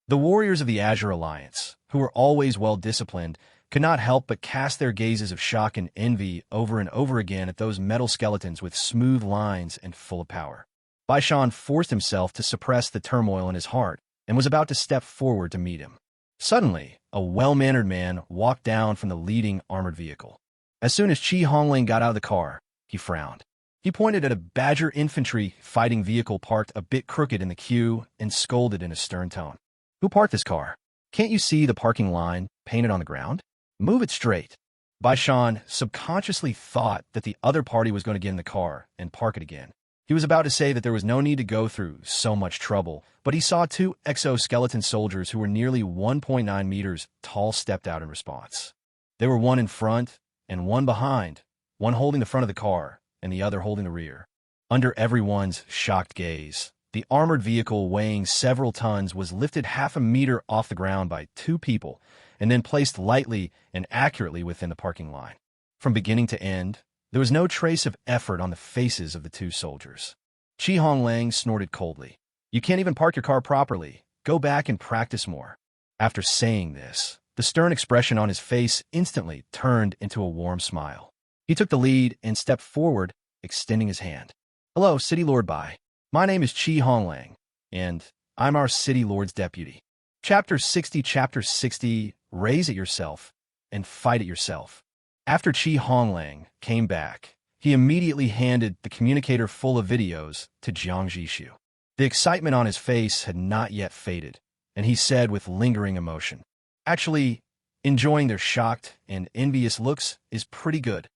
The warriors of the Azure Alliance, who were always well-disciplined, could not help but cast their gazes of shock and envy over and over again at those metal skeletons with smooth lines and full of power. Bai Shan forced himself to suppress the turmoil in his heart and was about to step forward to meet him. Suddenly, a well-mannered man walked down from the leading armored vehicle. As soon as Honglang got out of the car, he frowned. He pointed at a Badger infantry fighting vehicle parked a bit crooked in the queue and scolded in a stern tone. "Who parked this car? Can't you see the parking line painted on the ground? Move it straight." Bai Shan subconsciously thought that the other party was going to get in the car and park it again. He was about to say that there was no need to go through so much trouble, but he saw 2 exoskeleton soldiers who were nearly 1.9 meters tall stepped out in response. They were one in front and one behind, one holding the front of the car and the other holding the rear. Under everyone's shocked gaze, the armored vehicle weighing several tons was lifted half a meter off the ground by 2 people and then placed lightly and accurately within the parking line. From beginning to end, there was no trace of effort on the faces of the 2 soldiers. Honglang snorted coldly. "You can't even park your car properly. Go back and practice more." After saying this, the stern expression on his face instantly turned into a warm smile. He took the lead and stepped forward, extending his hand. "Hello, City Lord Bai. My name is Honglang, and I'm our City Lord's deputy." Chapter 60, Raise It Yourself and Fight It Yourself. After Honglang came back, he immediately handed the communicator full of videos to Jiang Zhixu. The excitement on his face had not yet faded, and he said with lingering emotion, "Actually, enjoying their shocked and envious looks is pretty good.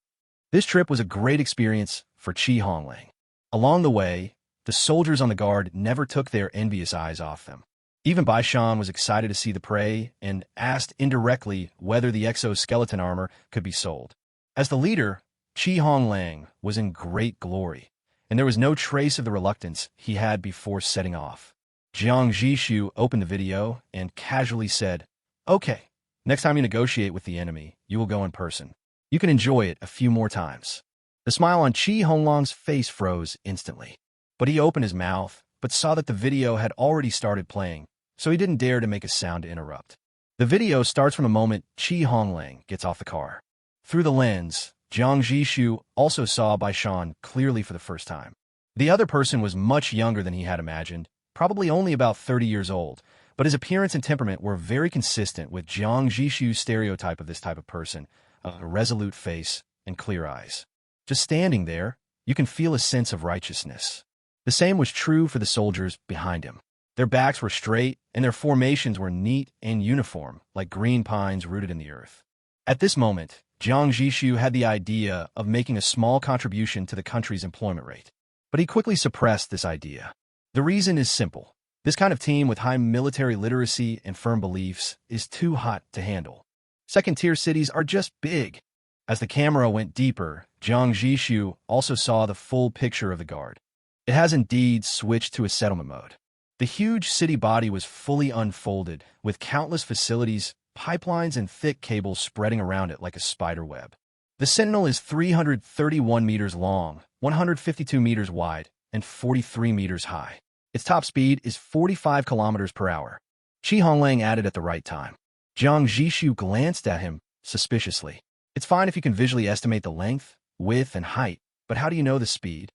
This trip was a great experience for Honglang. Along the way, the soldiers on the guard never took their envious eyes off them. Even Bai Shan was excited to see the prey and asked indirectly whether the exoskeleton armor could be sold. As the leader, Honglang was in great glory, and there was no trace of the reluctance he had before setting off. Jiang Zhixu opened the video and casually said, "Okay, next time you negotiate with the enemy, you will go in person. You can enjoy it a few more times." The smile on Honglang's face froze instantly. But he opened his mouth, but saw that the video had already started playing, so he didn't dare to make a sound to interrupt. The video starts from the moment Honglang gets off the car. Through the lens, Jiang Zhixu also saw Bai Shan clearly for the first time. The other person was much younger than he had imagined, probably only about 30 years old, but his appearance and temperament were very consistent with Jiang Zhixu's stereotype of this type of person, a resolute face and clear eyes. Just standing there, you can feel a sense of righteousness. The same was true for the soldiers behind him. Their backs were straight, and their formations were neat and uniform, like green pines rooted in the earth. At this moment, Jiang Zhixu had the idea of making a small contribution to the country's employment rate. But he quickly suppressed this idea. The reason is simple. This kind of team with high military literacy and firm beliefs is too hot to handle. Second-tier cities are just big. As the camera went deeper, Jiang Zhixu also saw the full picture of the guard. It has indeed switched to a settlement mode. The huge city body was fully unfolded, with countless facilities, pipelines, and thick cables spreading around it like a spider web. The Sentinel is 331 meters long, 152 meters wide, and 43 meters high. Its top speed is 45 kilometers per hour. Honglang added at the right time. Jiang Zhixu glanced at him suspiciously. "It's fine if you can visually estimate the length, width, and height, but how do you know the speed?"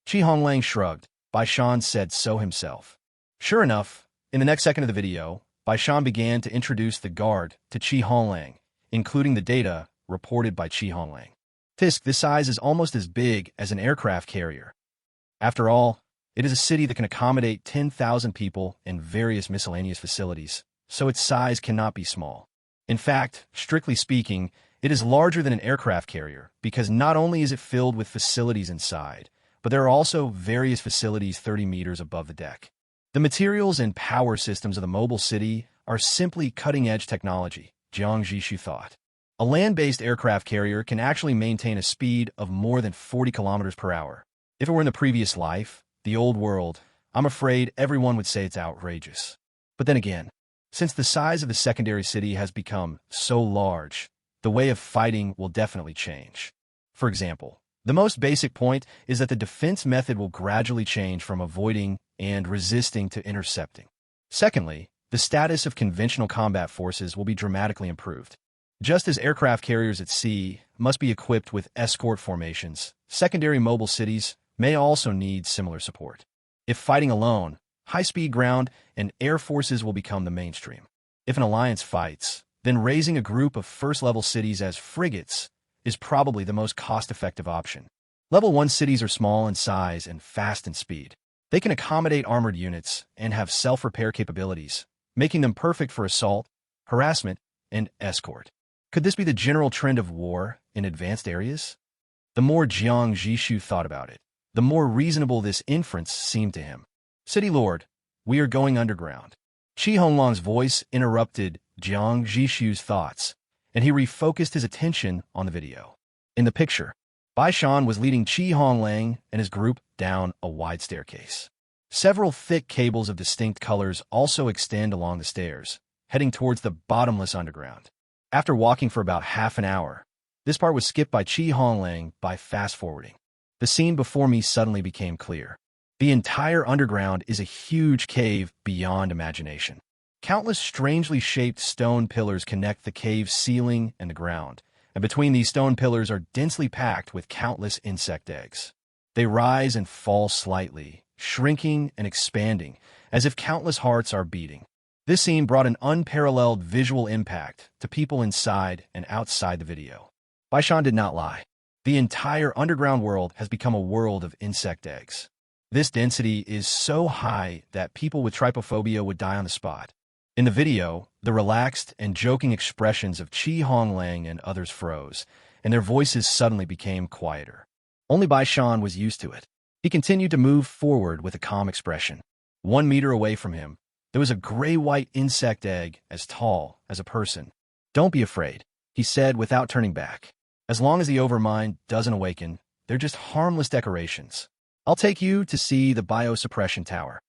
Honglang shrugged. Bai Shan said so himself. Sure enough, in the next second of the video, Bai Shan began to introduce the guard to Honglang, including the data reported by Honglang. This size is almost as big as an aircraft carrier. After all, it is a city that can accommodate 10,000 people and various miscellaneous facilities, so its size cannot be small. In fact, strictly speaking, it is larger than an aircraft carrier because not only is it filled with facilities inside, but there are also various facilities 30 meters above the deck. The materials and power systems of the mobile city are simply cutting-edge technology, Jiang Zhixu thought. A land-based aircraft carrier can actually maintain a speed of more than 40 kilometers per hour. If it were in the previous life, the old world, I'm afraid everyone would say it's outrageous. But then again, since the size of the secondary city has become so large, the way of fighting will definitely change. For example, the most basic point is that the defense method will gradually change from avoiding and resisting to intercepting. Secondly, the status of conventional combat forces will be dramatically improved. Just as aircraft carriers at sea must be equipped with escort formations, secondary mobile cities may also need similar support. If fighting alone, high-speed ground and air forces will become the mainstream. If an alliance fights, then raising a group of first-level cities as frigates is probably the most cost-effective option. Level 1 cities are small in size and fast in speed. They can accommodate armored units and have self-repair capabilities, making them perfect for assault, harassment, and escort. Could this be the general trend of war in advanced areas? The more Jiang Zhixu thought about it, the more reasonable this inference seemed to him. "City Lord, we are going underground." Honglang's voice interrupted Jiang Zhixu's thoughts, and he refocused his attention on the video. In the picture, Bai Shan was leading Honglang and his group down a wide staircase. Several thick cables of distinct colors also extend along the stairs, heading towards the bottomless underground. After walking for about half an hour, this part was skipped by Honglang by fast-forwarding. The scene before me suddenly became clear. The entire underground is a huge cave beyond imagination. Countless strangely shaped stone pillars connect the cave's ceiling and the ground, and between these stone pillars are densely packed with countless insect eggs. They rise and fall slightly, shrinking and expanding, as if countless hearts are beating. This scene brought an unparalleled visual impact to people inside and outside the video. Bai Shan did not lie. The entire underground world has become a world of insect eggs. This density is so high that people with trypophobia would die on the spot. In the video, the relaxed and joking expressions of Honglang and others froze, and their voices suddenly became quieter. Only Bai Shan was used to it. He continued to move forward with a calm expression. 1 meter away from him, there was a gray-white insect egg as tall as a person. "Don't be afraid," he said without turning back. "As long as the overmind doesn't awaken, they're just harmless decorations. I'll take you to see the biosuppression tower."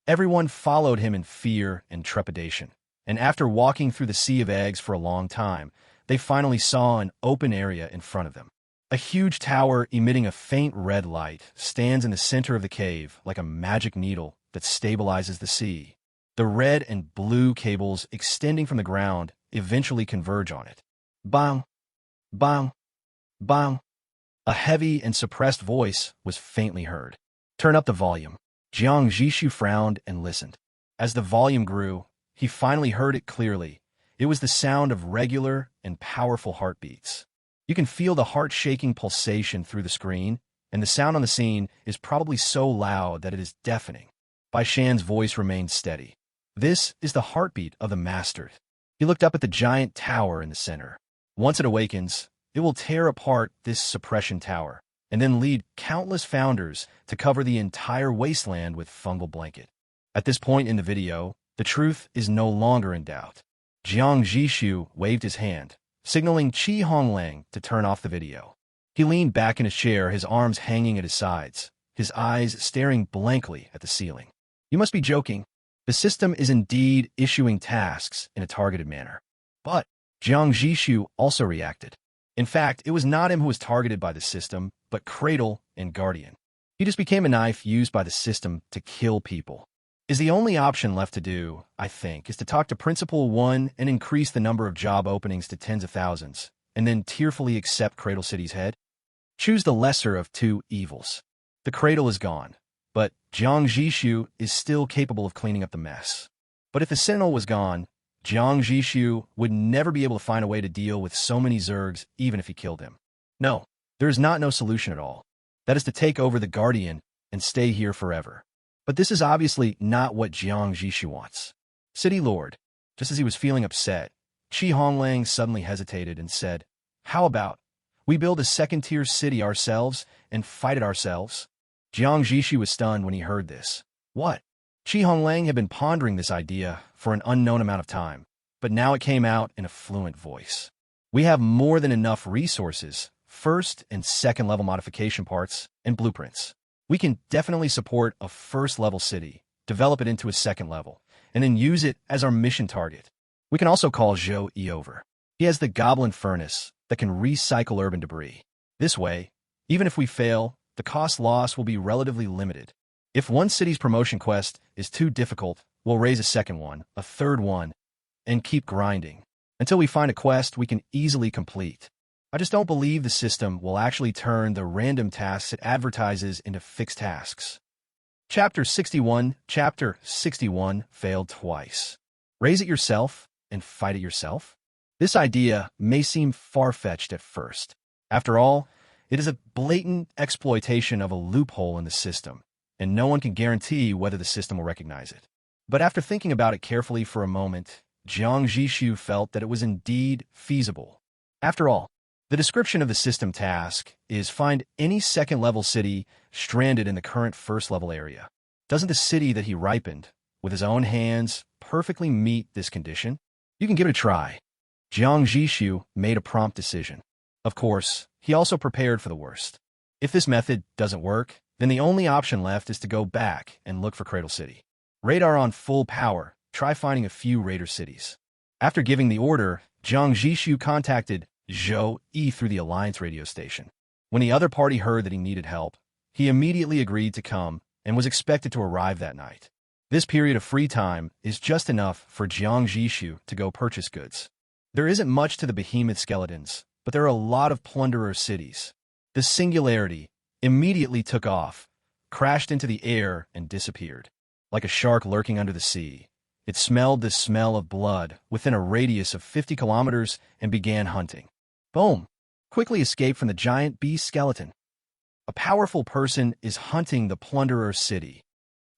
Everyone followed him in fear and trepidation, and after walking through the sea of eggs for a long time, they finally saw an open area in front of them. A huge tower emitting a faint red light stands in the center of the cave like a magic needle that stabilizes the sea. The red and blue cables extending from the ground eventually converge on it. Bang! Bang! Bang! A heavy and suppressed voice was faintly heard. "Turn up the volume." Jiang Zhixu frowned and listened. As the volume grew, he finally heard it clearly. It was the sound of regular and powerful heartbeats. You can feel the heart-shaking pulsation through the screen, and the sound on the scene is probably so loud that it is deafening. Bai Shan's voice remained steady. "This is the heartbeat of the master." He looked up at the giant tower in the center. "Once it awakens, it will tear apart this suppression tower, and then lead countless founders to cover the entire wasteland with fungal blanket." At this point in the video, the truth is no longer in doubt. Jiang Zhixu waved his hand, signaling Honglang to turn off the video. He leaned back in his chair, his arms hanging at his sides, his eyes staring blankly at the ceiling. "You must be joking. The system is indeed issuing tasks in a targeted manner." But Jiang Zhixu also reacted. In fact, it was not him who was targeted by the system, but Cradle and Guardian. He just became a knife used by the system to kill people. Is the only option left to do, I think, is to talk to Principal 1 and increase the number of job openings to tens of thousands, and then tearfully accept Cradle City's head? Choose the lesser of two evils. The Cradle is gone, but Jiang Zhixu is still capable of cleaning up the mess. But if the Sentinel was gone, Jiang Zhixu would never be able to find a way to deal with so many Zergs even if he killed him. No, there is no solution at all. That is to take over the Guardian and stay here forever. But this is obviously not what Jiang Zhixu wants. "City Lord," just as he was feeling upset, Honglang suddenly hesitated and said, "How about we build a second-tier city ourselves and fight it ourselves?" Jiang Zhixu was stunned when he heard this. What? Honglang had been pondering this idea for an unknown amount of time, but now it came out in a fluent voice. "We have more than enough resources, first and second level modification parts, and blueprints. We can definitely support a first-level city, develop it into a second level, and then use it as our mission target. We can also call Zhou Yi over. He has the Goblin Furnace that can recycle urban debris. This way, even if we fail, the cost loss will be relatively limited. If one city's promotion quest is too difficult, we'll raise a second one, a third one, and keep grinding, until we find a quest we can easily complete. I just don't believe the system will actually turn the random tasks it advertises into fixed tasks." Chapter 61 failed twice. Raise it yourself and fight it yourself? This idea may seem far-fetched at first. After all, it is a blatant exploitation of a loophole in the system, and no one can guarantee whether the system will recognize it. But after thinking about it carefully for a moment, Jiang Zhixu felt that it was indeed feasible. After all, the description of the system task is find any second-level city stranded in the current first-level area. Doesn't the city that he ripened with his own hands perfectly meet this condition? You can give it a try. Jiang Zhixu made a prompt decision. Of course, he also prepared for the worst. If this method doesn't work, then the only option left is to go back and look for Cradle City. Radar on full power, try finding a few raider cities. After giving the order, Jiang Zhixu contacted Zhou Yi through the Alliance radio station. When the other party heard that he needed help, he immediately agreed to come and was expected to arrive that night. This period of free time is just enough for Jiang Zhixu to go purchase goods. There isn't much to the behemoth skeletons, but there are a lot of plunderer cities. The singularity immediately took off, crashed into the air, and disappeared. Like a shark lurking under the sea, it smelled the smell of blood within a radius of 50 kilometers and began hunting. Boom! Quickly escaped from the giant beast skeleton. A powerful person is hunting the plunderer city.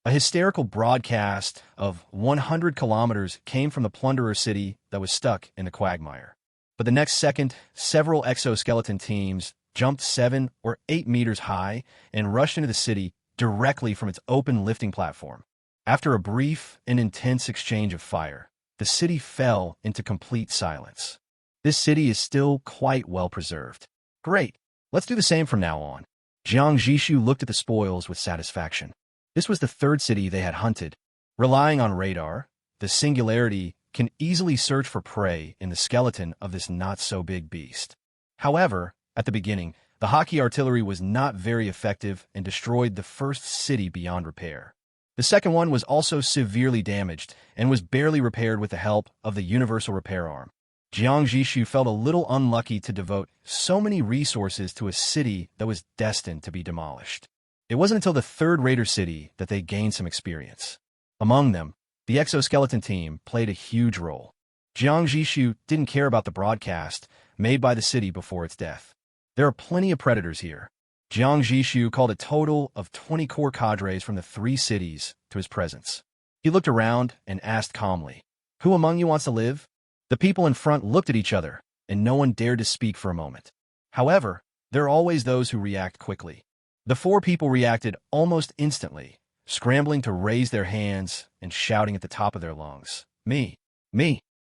A hysterical broadcast of 100 kilometers came from the plunderer city that was stuck in the quagmire. But the next second, several exoskeleton teams jumped 7 or 8 meters high and rushed into the city directly from its open lifting platform. After a brief and intense exchange of fire, the city fell into complete silence. This city is still quite well preserved. Great. Let's do the same from now on. Jiang Zhixu looked at the spoils with satisfaction. This was the third city they had hunted. Relying on radar, the singularity can easily search for prey in the skeleton of this not-so-big beast. However, at the beginning, the hockey artillery was not very effective and destroyed the first city beyond repair. The second one was also severely damaged and was barely repaired with the help of the universal repair arm. Jiang Zhixu felt a little unlucky to devote so many resources to a city that was destined to be demolished. It wasn't until the third raider city that they gained some experience. Among them, the exoskeleton team played a huge role. Jiang Zhixu didn't care about the broadcast made by the city before its death. There are plenty of predators here. Jiang Zhixu called a total of 20 core cadres from the 3 cities to his presence. He looked around and asked calmly, "Who among you wants to live?" The people in front looked at each other, and no one dared to speak for a moment. However, there are always those who react quickly. The 4 people reacted almost instantly, scrambling to raise their hands and shouting at the top of their lungs, Me,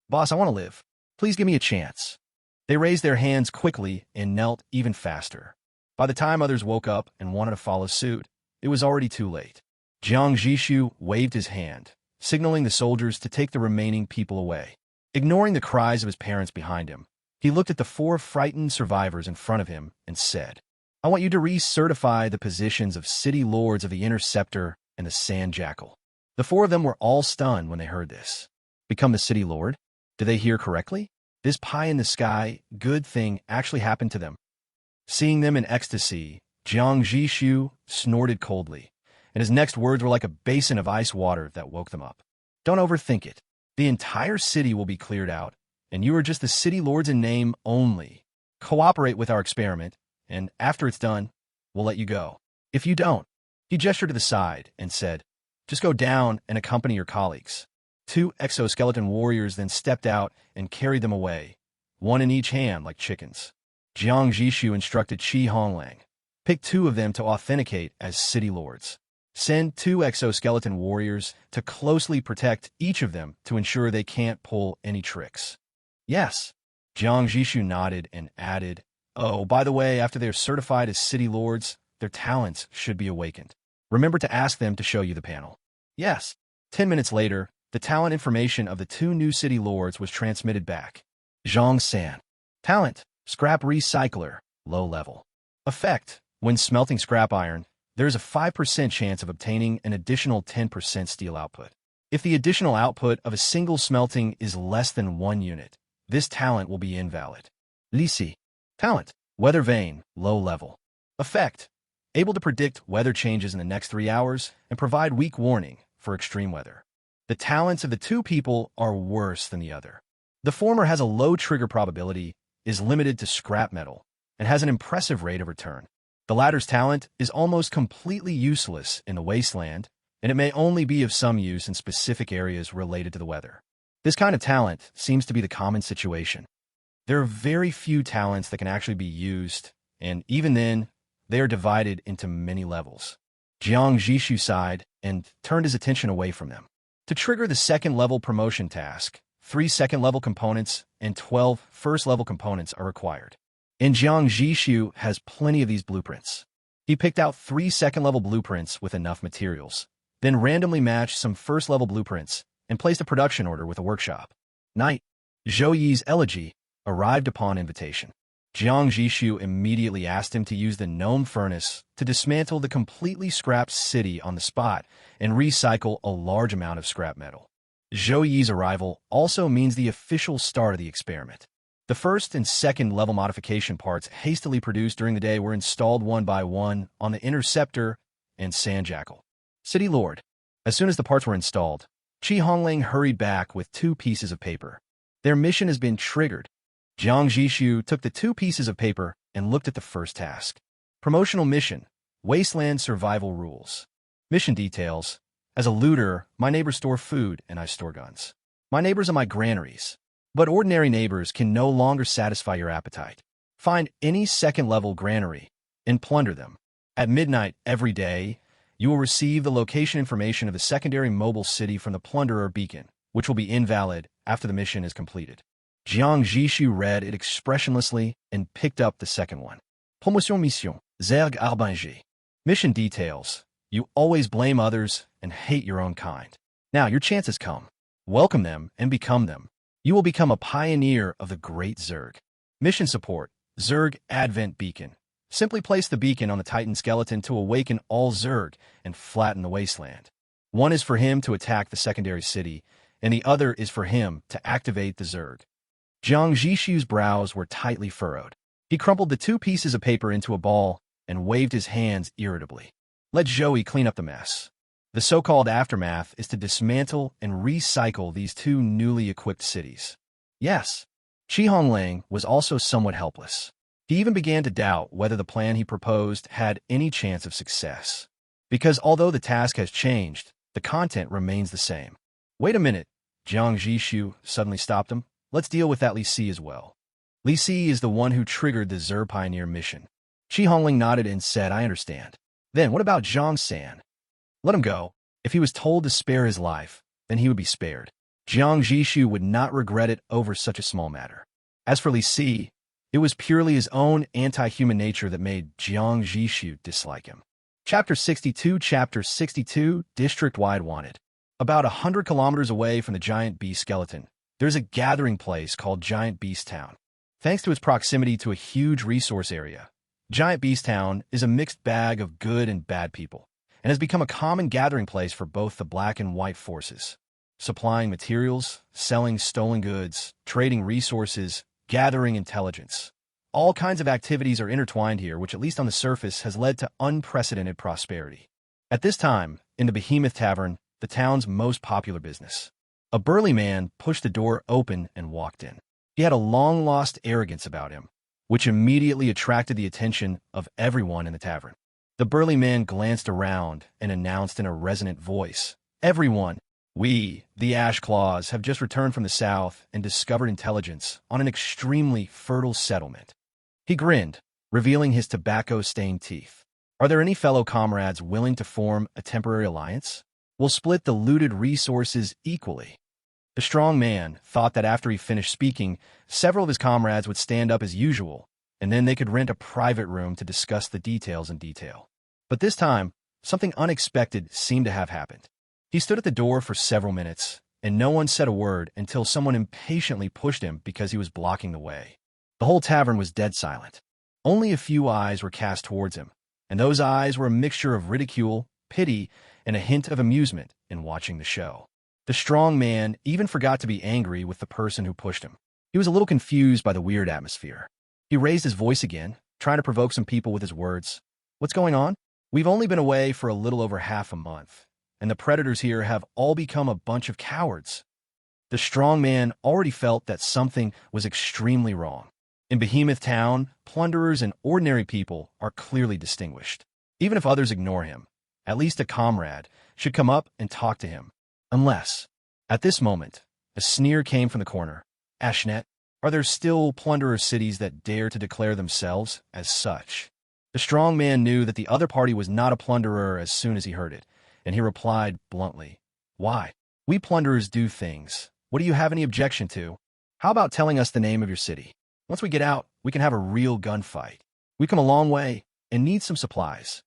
boss, I want to live. Please give me a chance." They raised their hands quickly and knelt even faster. By the time others woke up and wanted to follow suit, it was already too late. Jiang Zhixu waved his hand, signaling the soldiers to take the remaining people away. Ignoring the cries of his parents behind him, he looked at the 4 frightened survivors in front of him and said, "I want you to recertify the positions of city lords of the Interceptor and the Sand Jackal." The 4 of them were all stunned when they heard this. Become the city lord? Did they hear correctly? This pie-in-the-sky good thing actually happened to them. Seeing them in ecstasy, Jiang Zhixu snorted coldly, and his next words were like a basin of ice water that woke them up. "Don't overthink it. The entire city will be cleared out, and you are just the city lords in name only. Cooperate with our experiment, and after it's done, we'll let you go. If you don't," he gestured to the side and said, "just go down and accompany your colleagues." 2 exoskeleton warriors then stepped out and carried them away, 1 in each hand like chickens. Jiang Zhixu instructed Honglang, "Pick 2 of them to authenticate as city lords. Send 2 exoskeleton warriors to closely protect each of them to ensure they can't pull any tricks." "Yes." Jiang Zhixu nodded and added, "Oh, by the way, after they're certified as city lords, their talents should be awakened. Remember to ask them to show you the panel." "Yes." 10 minutes later, the talent information of the 2 new city lords was transmitted back. Zhang San. Talent, scrap recycler, low level. Effect, when smelting scrap iron, there is a 5% chance of obtaining an additional 10% steel output. If the additional output of a single smelting is less than 1 unit, this talent will be invalid. Lisi. Talent, weather vane, low level. Effect, able to predict weather changes in the next 3 hours and provide weak warning for extreme weather. The talents of the 2 people are worse than the other. The former has a low trigger probability, is limited to scrap metal, and has an impressive rate of return. The latter's talent is almost completely useless in the Wasteland, and it may only be of some use in specific areas related to the weather. This kind of talent seems to be the common situation. There are very few talents that can actually be used, and even then, they are divided into many levels. Jiang Zhixu sighed and turned his attention away from them. To trigger the second-level promotion task, 3 second-level components and 12 first-level components are required. And Jiang Zhixu has plenty of these blueprints. He picked out 3 second-level blueprints with enough materials, then randomly matched some first-level blueprints and placed a production order with a workshop. Night. Zhou Yi's elegy arrived upon invitation. Jiang Zhixu immediately asked him to use the gnome furnace to dismantle the completely scrapped city on the spot and recycle a large amount of scrap metal. Zhou Yi's arrival also means the official start of the experiment. The first and second level modification parts hastily produced during the day were installed one by one on the Interceptor and Sand Jackal. City Lord. As soon as the parts were installed, Honglang hurried back with 2 pieces of paper. Their mission has been triggered. Jiang Zhixu took the 2 pieces of paper and looked at the first task. Promotional mission, Wasteland Survival Rules. Mission details. As a looter, my neighbors store food and I store guns. My neighbors are my granaries. But ordinary neighbors can no longer satisfy your appetite. Find any second-level granary and plunder them. At midnight every day, you will receive the location information of the secondary mobile city from the plunderer beacon, which will be invalid after the mission is completed. Jiang Zhixu read it expressionlessly and picked up the second one. Promotion mission, Zerg Arbinger. Mission details. You always blame others and hate your own kind. Now your chance has come. Welcome them and become them. You will become a pioneer of the great Zerg. Mission support, Zerg Advent Beacon. Simply place the beacon on the Titan skeleton to awaken all Zerg and flatten the Wasteland. One is for him to attack the secondary city, and the other is for him to activate the Zerg. Jiang Zhixu's brows were tightly furrowed. He crumpled the 2 pieces of paper into a ball and waved his hands irritably. Let Joey clean up the mess. The so-called aftermath is to dismantle and recycle these 2 newly equipped cities. Yes, Honglang was also somewhat helpless. He even began to doubt whether the plan he proposed had any chance of success. Because although the task has changed, the content remains the same. Wait a minute, Jiang Zhixu suddenly stopped him. Let's deal with that Li Si as well. Li Si is the one who triggered the Zerg Pioneer mission. Honglang nodded and said, I understand. Then what about Zhang San? Let him go. If he was told to spare his life, then he would be spared. Jiang Zhixu would not regret it over such a small matter. As for Li Si, it was purely his own anti-human nature that made Jiang Zhixu dislike him. Chapter 62, District-Wide Wanted. About 100 kilometers away from the giant beast skeleton, there's a gathering place called Giant Beast Town. Thanks to its proximity to a huge resource area, Giant Beast Town is a mixed bag of good and bad people, and has become a common gathering place for both the black and white forces. Supplying materials, selling stolen goods, trading resources, gathering intelligence. All kinds of activities are intertwined here, which at least on the surface has led to unprecedented prosperity. At this time, in the Behemoth Tavern, the town's most popular business, a burly man pushed the door open and walked in. He had a long-lost arrogance about him, which immediately attracted the attention of everyone in the tavern. The burly man glanced around and announced in a resonant voice, Everyone, we, the Ashclaws, have just returned from the south and discovered intelligence on an extremely fertile settlement. He grinned, revealing his tobacco-stained teeth. Are there any fellow comrades willing to form a temporary alliance? We'll split the looted resources equally. The strong man thought that after he finished speaking, several of his comrades would stand up as usual, and then they could rent a private room to discuss the details in detail. But this time, something unexpected seemed to have happened. He stood at the door for several minutes, and no one said a word until someone impatiently pushed him because he was blocking the way. The whole tavern was dead silent. Only a few eyes were cast towards him, and those eyes were a mixture of ridicule, pity, and a hint of amusement in watching the show. The strong man even forgot to be angry with the person who pushed him. He was a little confused by the weird atmosphere. He raised his voice again, trying to provoke some people with his words. What's going on? We've only been away for a little over half a month, and the predators here have all become a bunch of cowards. The strong man already felt that something was extremely wrong. In Behemoth Town, plunderers and ordinary people are clearly distinguished. Even if others ignore him, at least a comrade should come up and talk to him. Unless, at this moment, a sneer came from the corner. Ashnet, are there still plunderer cities that dare to declare themselves as such? The strong man knew that the other party was not a plunderer as soon as he heard it, and he replied bluntly, Why? We plunderers do things. What do you have any objection to? How about telling us the name of your city? Once we get out, we can have a real gunfight. We've come a long way and need some supplies.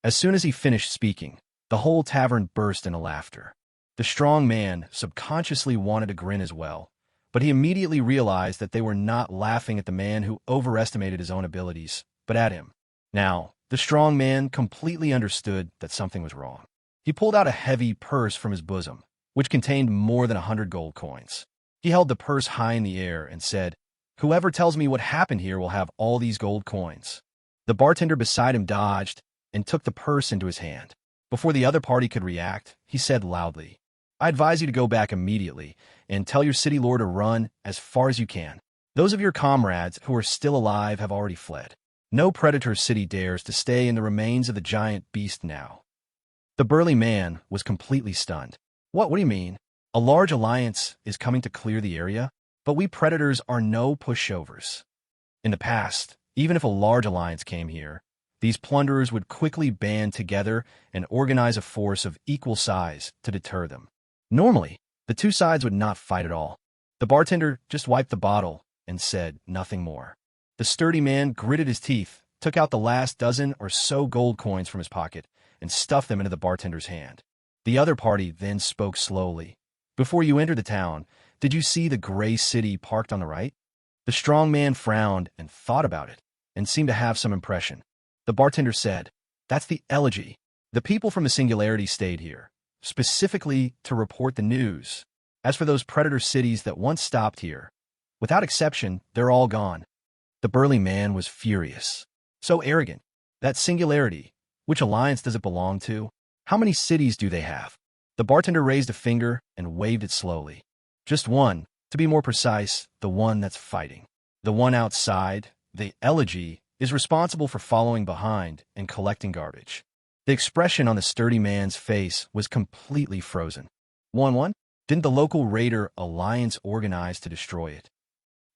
As soon as he finished speaking, the whole tavern burst into laughter. The strong man subconsciously wanted to grin as well, but he immediately realized that they were not laughing at the man who overestimated his own abilities, but at him. Now, the strong man completely understood that something was wrong. He pulled out a heavy purse from his bosom, which contained more than 100 gold coins. He held the purse high in the air and said, Whoever tells me what happened here will have all these gold coins. The bartender beside him dodged and took the purse into his hand. Before the other party could react, he said loudly, I advise you to go back immediately and tell your city lord to run as far as you can. Those of your comrades who are still alive have already fled. No predator city dares to stay in the remains of the giant beast now. The burly man was completely stunned. What do you mean? A large alliance is coming to clear the area? But we predators are no pushovers. In the past, even if a large alliance came here, these plunderers would quickly band together and organize a force of equal size to deter them. Normally, the two sides would not fight at all. The bartender just wiped the bottle and said nothing more. The sturdy man gritted his teeth, took out the last dozen or so gold coins from his pocket, and stuffed them into the bartender's hand. The other party then spoke slowly. Before you entered the town, did you see the gray city parked on the right? The strong man frowned and thought about it, and seemed to have some impression. The bartender said, "That's the elegy. The people from the Singularity stayed here, specifically to report the news. As for those predator cities that once stopped here, without exception, they're all gone." The burly man was furious. So arrogant. That Singularity, which alliance does it belong to? How many cities do they have? The bartender raised a finger and waved it slowly. Just one, to be more precise, the one that's fighting. The one outside, the elegy, is responsible for following behind and collecting garbage. The expression on the sturdy man's face was completely frozen. One? Didn't the local raider alliance organize to destroy it?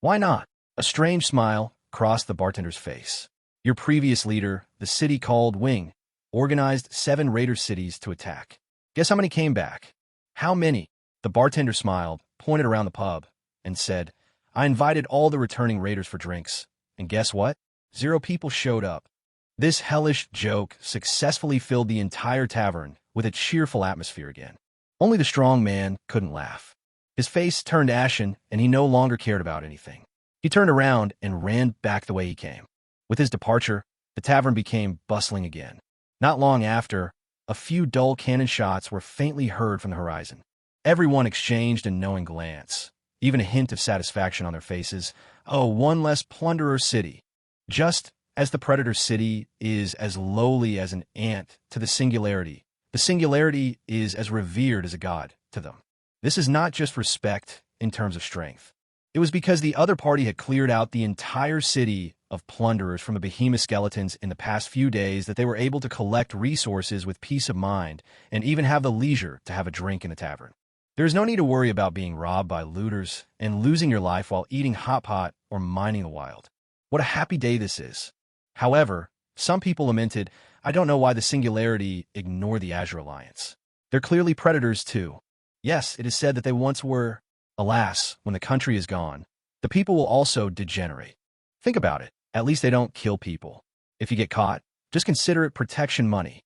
Why not? A strange smile crossed the bartender's face. Your previous leader, the city called Wing, organized 7 raider cities to attack. Guess how many came back? How many? The bartender smiled, pointed around the pub, and said, "I invited all the returning raiders for drinks. And guess what? 0 people showed up." This hellish joke successfully filled the entire tavern with a cheerful atmosphere again. Only the strong man couldn't laugh. His face turned ashen, and he no longer cared about anything. He turned around and ran back the way he came. With his departure, the tavern became bustling again. Not long after, a few dull cannon shots were faintly heard from the horizon. Everyone exchanged a knowing glance, even a hint of satisfaction on their faces. Oh, one less plunderer city. Just as the predator city is as lowly as an ant to the Singularity, the Singularity is as revered as a god to them. This is not just respect in terms of strength. It was because the other party had cleared out the entire city of plunderers from the behemoth skeletons in the past few days that they were able to collect resources with peace of mind and even have the leisure to have a drink in the tavern. There is no need to worry about being robbed by looters and losing your life while eating hot pot or mining the wild. What a happy day this is. However, some people lamented, "I don't know why the Singularity ignored the Azure Alliance. They're clearly predators too. Yes, it is said that they once were. Alas, when the country is gone, the people will also degenerate. Think about it. At least they don't kill people. If you get caught, just consider it protection money."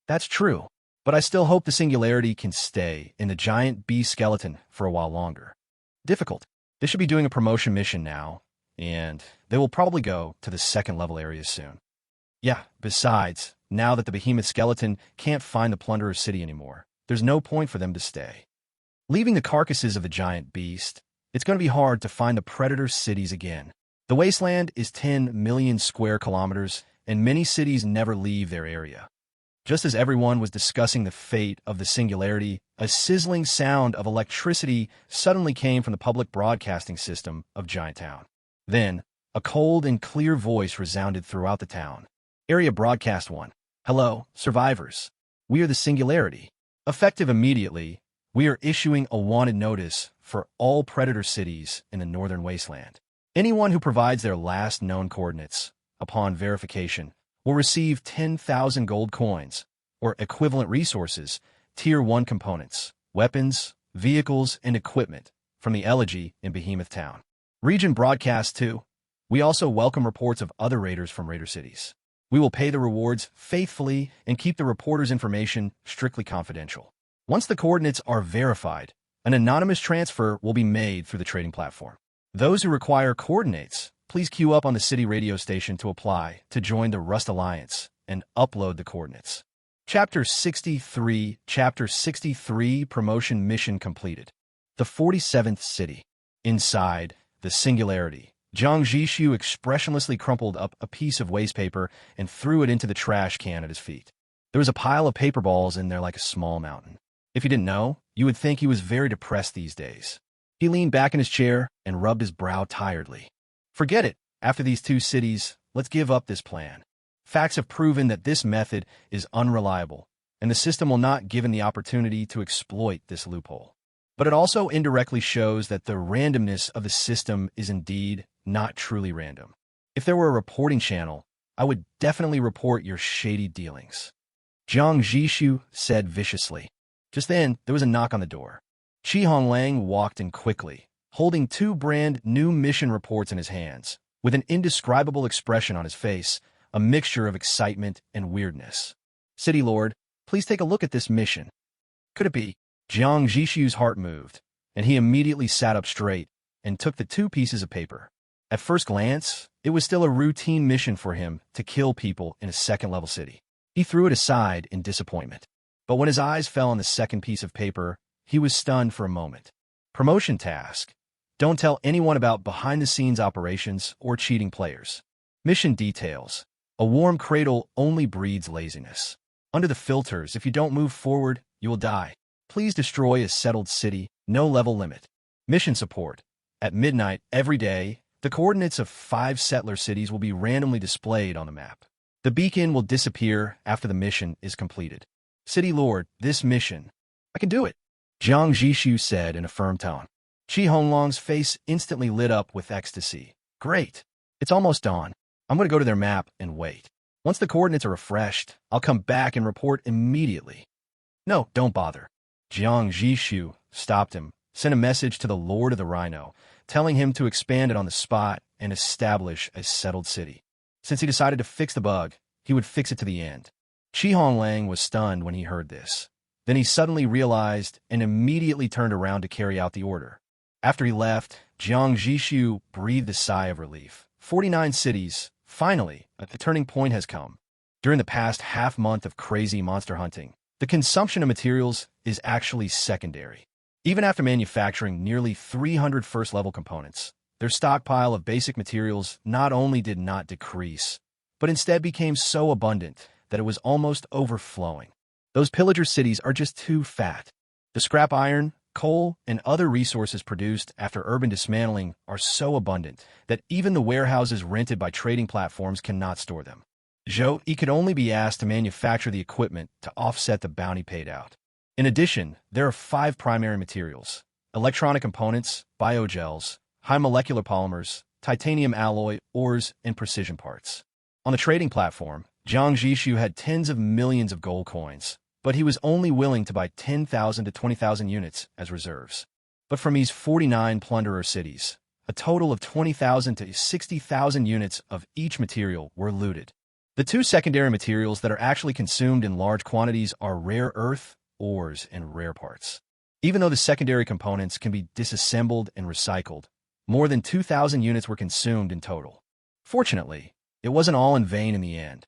That's true, but I still hope the Singularity can stay in the giant bee skeleton for a while longer. Difficult. They should be doing a promotion mission now, and they will probably go to the 2nd level areas soon. Yeah, besides, now that the behemoth skeleton can't find the plunderer city anymore, there's no point for them to stay. Leaving the carcasses of the giant beast, it's going to be hard to find the predator cities again. The Wasteland is 10 million square kilometers, and many cities never leave their area. Just as everyone was discussing the fate of the Singularity, a sizzling sound of electricity suddenly came from the public broadcasting system of Giant Town. Then, a cold and clear voice resounded throughout the town. Area Broadcast 1. Hello, survivors. We are the Singularity. Effective immediately, we are issuing a wanted notice for all predator cities in the northern wasteland. Anyone who provides their last known coordinates, upon verification, will receive 10,000 gold coins, or equivalent resources, Tier 1 components, weapons, vehicles, and equipment from the Elegy in Behemoth Town. Region Broadcast 2. We also welcome reports of other raiders from raider cities. We will pay the rewards faithfully and keep the reporter's information strictly confidential. Once the coordinates are verified, an anonymous transfer will be made through the trading platform. Those who require coordinates, please queue up on the city radio station to apply to join the Rust Alliance and upload the coordinates. Chapter 63 Promotion Mission Completed. The 47th City. Inside, the Singularity. Jiang Zhixu expressionlessly crumpled up a piece of waste paper and threw it into the trash can at his feet. There was a pile of paper balls in there like a small mountain. If you didn't know, you would think he was very depressed these days. He leaned back in his chair and rubbed his brow tiredly. Forget it. After these 2 cities, let's give up this plan. Facts have proven that this method is unreliable, and the system will not given the opportunity to exploit this loophole. But it also indirectly shows that the randomness of the system is indeed not truly random. If there were a reporting channel, I would definitely report your shady dealings. Jiang Zhixu said viciously. Just then, there was a knock on the door. Honglang walked in quickly, holding 2 brand new mission reports in his hands, with an indescribable expression on his face, a mixture of excitement and weirdness. City Lord, please take a look at this mission. Could it be? Jiang Zhixu's heart moved, and he immediately sat up straight and took the 2 pieces of paper. At first glance, it was still a routine mission for him to kill people in a second-level city. He threw it aside in disappointment. But when his eyes fell on the second piece of paper, he was stunned for a moment. Promotion task. Don't tell anyone about behind-the-scenes operations or cheating players. Mission details. A warm cradle only breeds laziness. Under the filters, if you don't move forward, you will die. Please destroy a settled city, no level limit. Mission support. At midnight every day, the coordinates of 5 settler cities will be randomly displayed on the map. The beacon will disappear after the mission is completed. City Lord, this mission. I can do it, Jiang Zhixu said in a firm tone. Honglang's face instantly lit up with ecstasy. Great. It's almost dawn. I'm going to go to their map and wait. Once the coordinates are refreshed, I'll come back and report immediately. No, don't bother. Jiang Zhixu stopped him, sent a message to the Lord of the Rhino, telling him to expand it on the spot and establish a settled city. Since he decided to fix the bug, he would fix it to the end. Honglang was stunned when he heard this. Then he suddenly realized and immediately turned around to carry out the order. After he left, Jiang Zhixu breathed a sigh of relief. 49 cities. Finally, a turning point has come. During the past half-month of crazy monster hunting, the consumption of materials is actually secondary. Even after manufacturing nearly 300 first-level components, their stockpile of basic materials not only did not decrease, but instead became so abundant that it was almost overflowing. Those pillager cities are just too fat. The scrap iron, coal, and other resources produced after urban dismantling are so abundant that even the warehouses rented by trading platforms cannot store them. He could only be asked to manufacture the equipment to offset the bounty paid out. In addition, there are 5 primary materials: electronic components, biogels, high molecular polymers, titanium alloy, ores, and precision parts. On the trading platform, Jiang Zhixu had tens of millions of gold coins, but he was only willing to buy 10,000 to 20,000 units as reserves. But from these 49 plunderer cities, a total of 20,000 to 60,000 units of each material were looted. The 2 secondary materials that are actually consumed in large quantities are rare earth, ores, and rare parts. Even though the secondary components can be disassembled and recycled, more than 2,000 units were consumed in total. Fortunately, it wasn't all in vain in the end.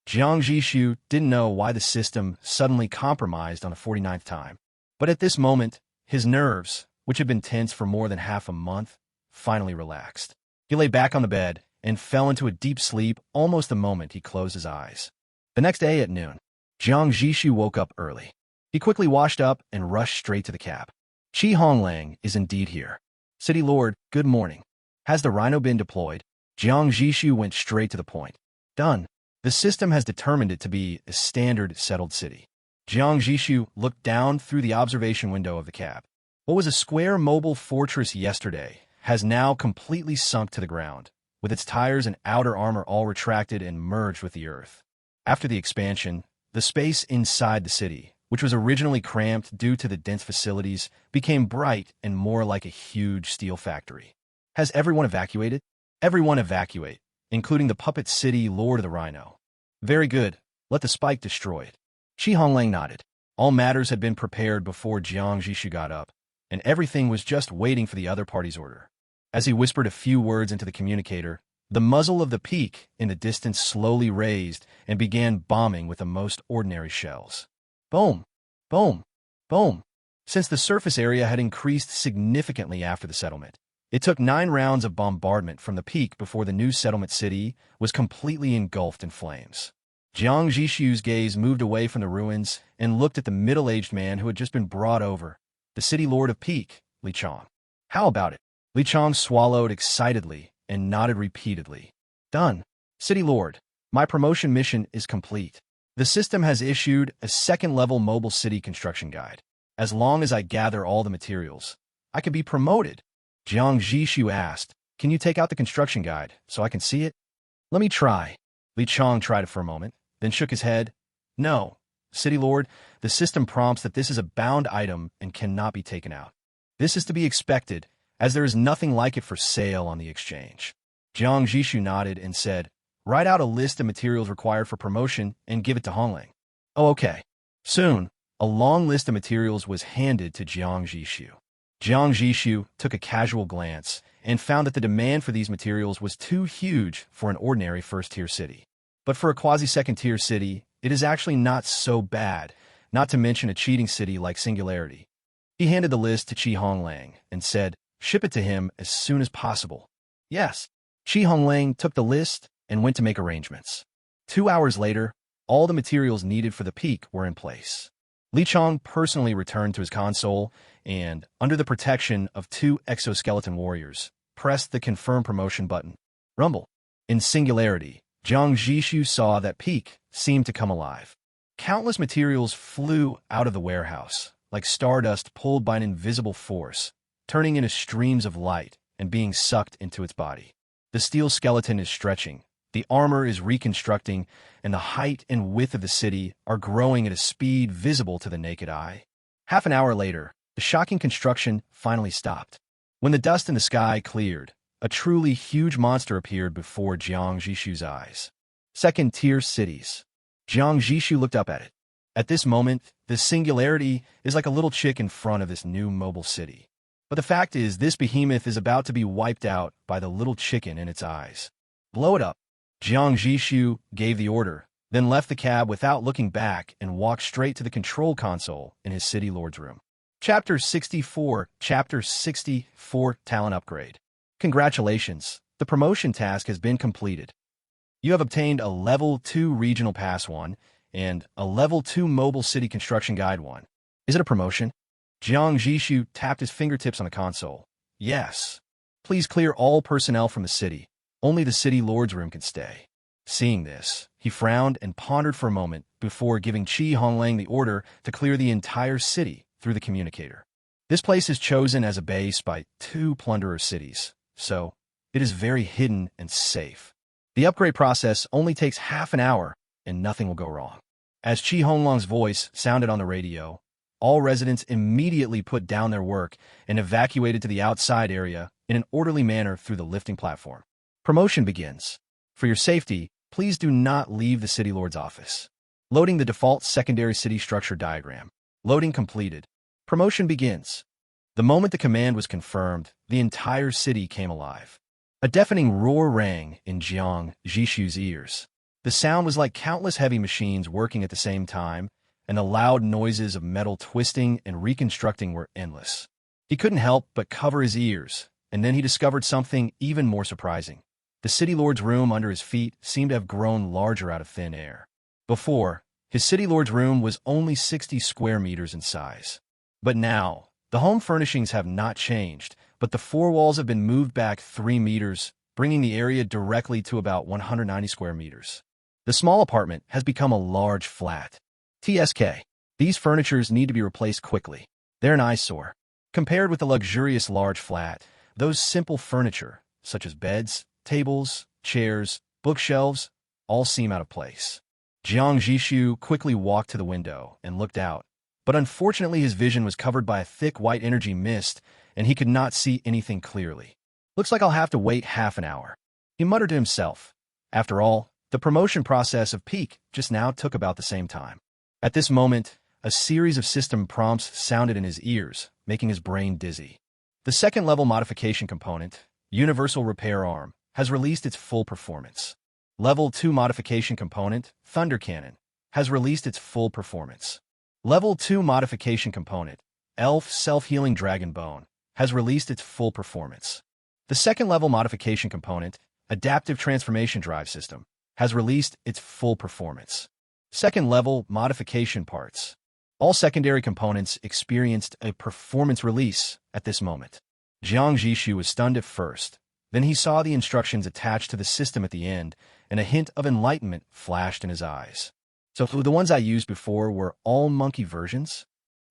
Jiang Zhixu didn't know why the system suddenly compromised on the 49th time. But at this moment, his nerves, which had been tense for more than half a month, finally relaxed. He lay back on the bed and fell into a deep sleep almost the moment he closed his eyes. The next day at noon, Jiang Zhixu woke up early. He quickly washed up and rushed straight to the cab. Honglang is indeed here. City Lord, good morning. Has the Rhino been deployed? Jiang Zhixu went straight to the point. Done. The system has determined it to be a standard settled city. Jiang Zhixu looked down through the observation window of the cab. What was a square mobile fortress yesterday has now completely sunk to the ground, with its tires and outer armor all retracted and merged with the earth. After the expansion, the space inside the city, which was originally cramped due to the dense facilities, became bright and more like a huge steel factory. Has everyone evacuated? Everyone evacuate, including the puppet city Lord of the Rhino. Very good. Let the spike destroy it. Honglang nodded. All matters had been prepared before Jiang Zhixu got up, and everything was just waiting for the other party's order. As he whispered a few words into the communicator, the muzzle of the peak in the distance slowly raised and began bombing with the most ordinary shells. Boom! Boom! Boom! Since the surface area had increased significantly after the settlement, it took 9 rounds of bombardment from the peak before the new settlement city was completely engulfed in flames. Jiang Zhixu's gaze moved away from the ruins and looked at the middle-aged man who had just been brought over, the city lord of Peak, Li Chong. How about it? Li Chong swallowed excitedly and nodded repeatedly. Done. City Lord, my promotion mission is complete. The system has issued a second-level mobile city construction guide. As long as I gather all the materials, I could be promoted. Jiang Zhixu asked, "Can you take out the construction guide so I can see it?" "Let me try." Li Chong tried it for a moment, then shook his head. "No, City Lord, the system prompts that this is a bound item and cannot be taken out. This is to be expected, as there is nothing like it for sale on the exchange." Jiang Zhixu nodded and said, "Write out a list of materials required for promotion and give it to Honglang." "Oh, okay." Soon, a long list of materials was handed to Jiang Zhixu. Jiang Zhixu took a casual glance and found that the demand for these materials was too huge for an ordinary first-tier city. But for a quasi-second-tier city, it is actually not so bad, not to mention a cheating city like Singularity. He handed the list to Chi Honglang and said, "Ship it to him as soon as possible." "Yes." Chi Honglang took the list and went to make arrangements. 2 hours later, all the materials needed for the peak were in place. Li Chong personally returned to his console and, under the protection of 2 exoskeleton warriors, pressed the confirm promotion button. Rumble. In Singularity, Jiang Zhixu saw that peak seemed to come alive. Countless materials flew out of the warehouse, like stardust pulled by an invisible force, turning into streams of light and being sucked into its body. The steel skeleton is stretching, the armor is reconstructing, and the height and width of the city are growing at a speed visible to the naked eye. Half an hour later, the shocking construction finally stopped. When the dust in the sky cleared, a truly huge monster appeared before Jiang Zhixu's eyes. Second-tier cities. Jiang Zhixu looked up at it. At this moment, the Singularity is like a little chick in front of this new mobile city. But the fact is, this behemoth is about to be wiped out by the little chicken in its eyes. "Blow it up." Jiang Zhixu gave the order, then left the cab without looking back and walked straight to the control console in his City Lord's room. Chapter 64 Talent Upgrade. Congratulations, the promotion task has been completed. You have obtained a Level 2 Regional Pass 1 and a Level 2 Mobile City Construction Guide 1. Is it a promotion? Jiang Zhixu tapped his fingertips on the console. Yes. Please clear all personnel from the city. Only the City Lord's room can stay. Seeing this, he frowned and pondered for a moment before giving Chi Honglang the order to clear the entire city through the communicator. This place is chosen as a base by 2 plunderer cities, so it is very hidden and safe. The upgrade process only takes half an hour, and nothing will go wrong. As Chi Honglang's voice sounded on the radio, all residents immediately put down their work and evacuated to the outside area in an orderly manner through the lifting platform. Promotion begins. For your safety, please do not leave the City Lord's office. Loading the default secondary city structure diagram. Loading completed. Promotion begins. The moment the command was confirmed, the entire city came alive. A deafening roar rang in Jiang Zhixu's ears. The sound was like countless heavy machines working at the same time, and the loud noises of metal twisting and reconstructing were endless. He couldn't help but cover his ears, and then he discovered something even more surprising. The City Lord's room under his feet seemed to have grown larger out of thin air. Before, his City Lord's room was only 60 square meters in size. But now, the home furnishings have not changed, but the 4 walls have been moved back 3 meters, bringing the area directly to about 190 square meters. The small apartment has become a large flat. TSK. These furnitures need to be replaced quickly. They're an eyesore. Compared with the luxurious large flat, those simple furniture, such as beds, tables, chairs, bookshelves, all seem out of place. Jiang Zhixu quickly walked to the window and looked out, but unfortunately his vision was covered by a thick white energy mist, and he could not see anything clearly. "Looks like I'll have to wait half an hour," he muttered to himself. After all, the promotion process of peak just now took about the same time. At this moment, a series of system prompts sounded in his ears, making his brain dizzy. The second-level modification component, Universal Repair Arm, has released its full performance. Level 2 modification component, Thunder Cannon, has released its full performance. Level 2 modification component, Elf Self-Healing Dragon Bone, has released its full performance. The second-level modification component, Adaptive Transformation Drive System, has released its full performance. Second-level modification parts. All secondary components experienced a performance release at this moment. Jiang Zhixu was stunned at first. Then he saw the instructions attached to the system at the end, and a hint of enlightenment flashed in his eyes. So the ones I used before were all monkey versions.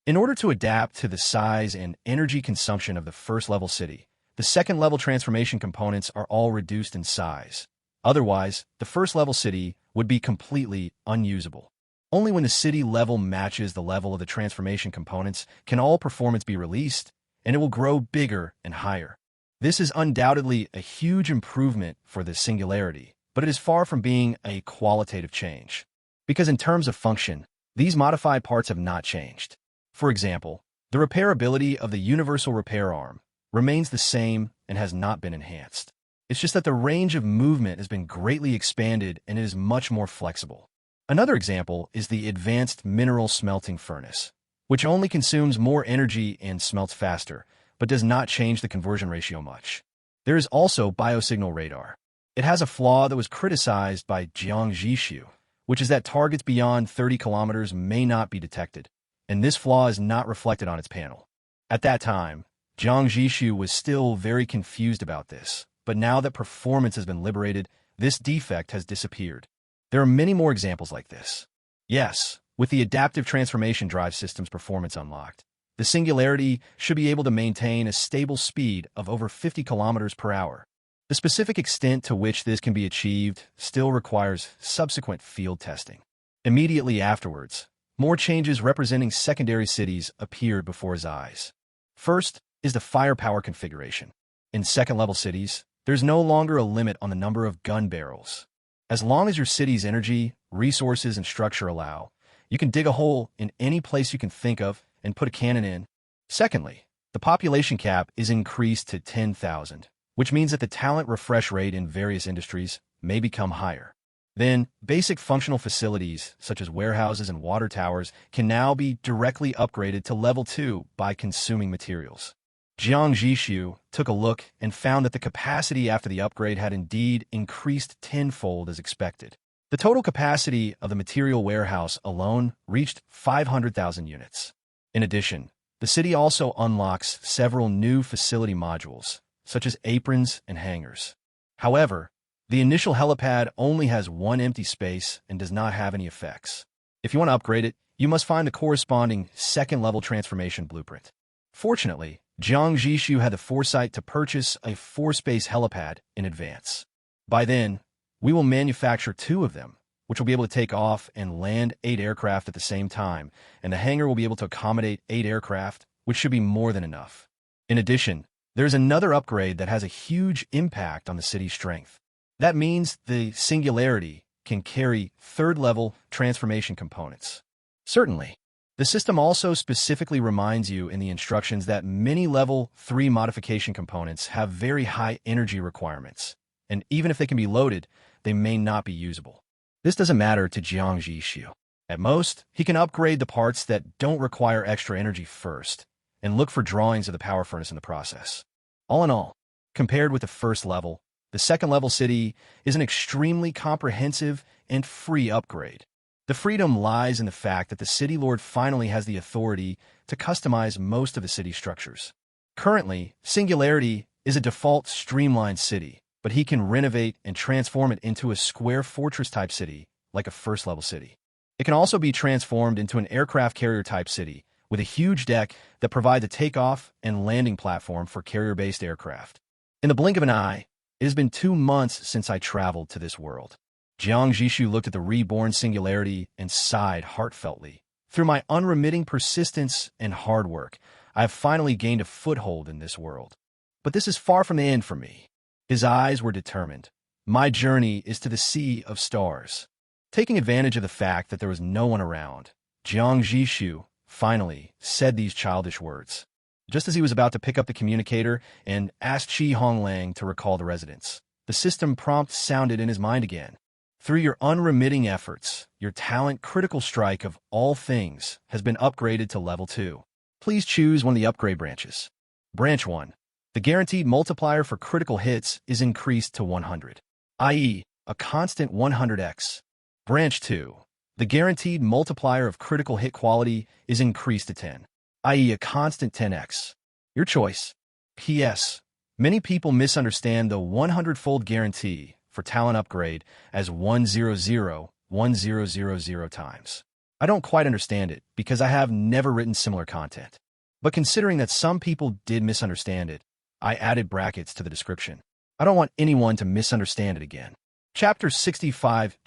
In order to adapt to the size and energy consumption of the first level city, the second level transformation components are all reduced in size. Otherwise, the first level city would be completely unusable. Only when the city level matches the level of the transformation components can all performance be released, and it will grow bigger and higher. This is undoubtedly a huge improvement for the singularity, but it is far from being a qualitative change. Because in terms of function, these modified parts have not changed. For example, the repairability of the universal repair arm remains the same and has not been enhanced. It's just that the range of movement has been greatly expanded and it is much more flexible. Another example is the advanced mineral smelting furnace, which only consumes more energy and smelts faster, but does not change the conversion ratio much. There is also biosignal radar. It has a flaw that was criticized by Jiang Zhixu, which is that targets beyond 30 kilometers may not be detected, and this flaw is not reflected on its panel. At that time, Jiang Zhixu was still very confused about this, but now that performance has been liberated, this defect has disappeared. There are many more examples like this. Yes, with the adaptive transformation drive system's performance unlocked, the singularity should be able to maintain a stable speed of over 50 kilometers per hour. The specific extent to which this can be achieved still requires subsequent field testing. Immediately afterwards, more changes representing secondary cities appeared before his eyes. First is the firepower configuration. In second-level cities, there's no longer a limit on the number of gun barrels. As long as your city's energy, resources, and structure allow, you can dig a hole in any place you can think of and put a cannon in. Secondly, the population cap is increased to 10,000, which means that the talent refresh rate in various industries may become higher. Then, basic functional facilities, such as warehouses and water towers, can now be directly upgraded to level 2 by consuming materials. Jiang Zhixu took a look and found that the capacity after the upgrade had indeed increased tenfold as expected. The total capacity of the material warehouse alone reached 500,000 units. In addition, the city also unlocks several new facility modules, such as aprons and hangars. However, the initial helipad only has one empty space and does not have any effects. If you want to upgrade it, you must find the corresponding second-level transformation blueprint. Fortunately, Jiang Zhixu had the foresight to purchase a 4-space helipad in advance. By then, we will manufacture 2 of them, which will be able to take off and land 8 aircraft at the same time, and the hangar will be able to accommodate 8 aircraft, which should be more than enough. In addition, there's another upgrade that has a huge impact on the city's strength. That means the singularity can carry third-level transformation components. Certainly, the system also specifically reminds you in the instructions that many level 3 modification components have very high energy requirements, and even if they can be loaded, they may not be usable. This doesn't matter to Jiang Zhixu. At most, he can upgrade the parts that don't require extra energy first, and look for drawings of the power furnace in the process. All in all, compared with the first level, the second level city is an extremely comprehensive and free upgrade. The freedom lies in the fact that the city lord finally has the authority to customize most of the city structures. Currently, Singularity is a default streamlined city, but he can renovate and transform it into a square fortress-type city, like a first-level city. It can also be transformed into an aircraft carrier-type city, with a huge deck that provides a takeoff and landing platform for carrier-based aircraft. In the blink of an eye, it has been 2 months since I traveled to this world. Jiang Zhixu looked at the reborn singularity and sighed heartfeltly. Through my unremitting persistence and hard work, I have finally gained a foothold in this world. But this is far from the end for me. His eyes were determined. My journey is to the sea of stars. Taking advantage of the fact that there was no one around, Jiang Zhixu finally said these childish words. Just as he was about to pick up the communicator and ask Honglang to recall the residents, the system prompt sounded in his mind again. Through your unremitting efforts, your talent critical strike of all things has been upgraded to level 2. Please choose one of the upgrade branches. Branch 1. The guaranteed multiplier for critical hits is increased to 100, i.e., a constant 100x. Branch 2. The guaranteed multiplier of critical hit quality is increased to 10, i.e., a constant 10x. Your choice. P.S. Many people misunderstand the 100-fold guarantee for talent upgrade as 100, 1000 times. I don't quite understand it because I have never written similar content. But considering that some people did misunderstand it, I added brackets to the description. I don't want anyone to misunderstand it again. Chapter 65,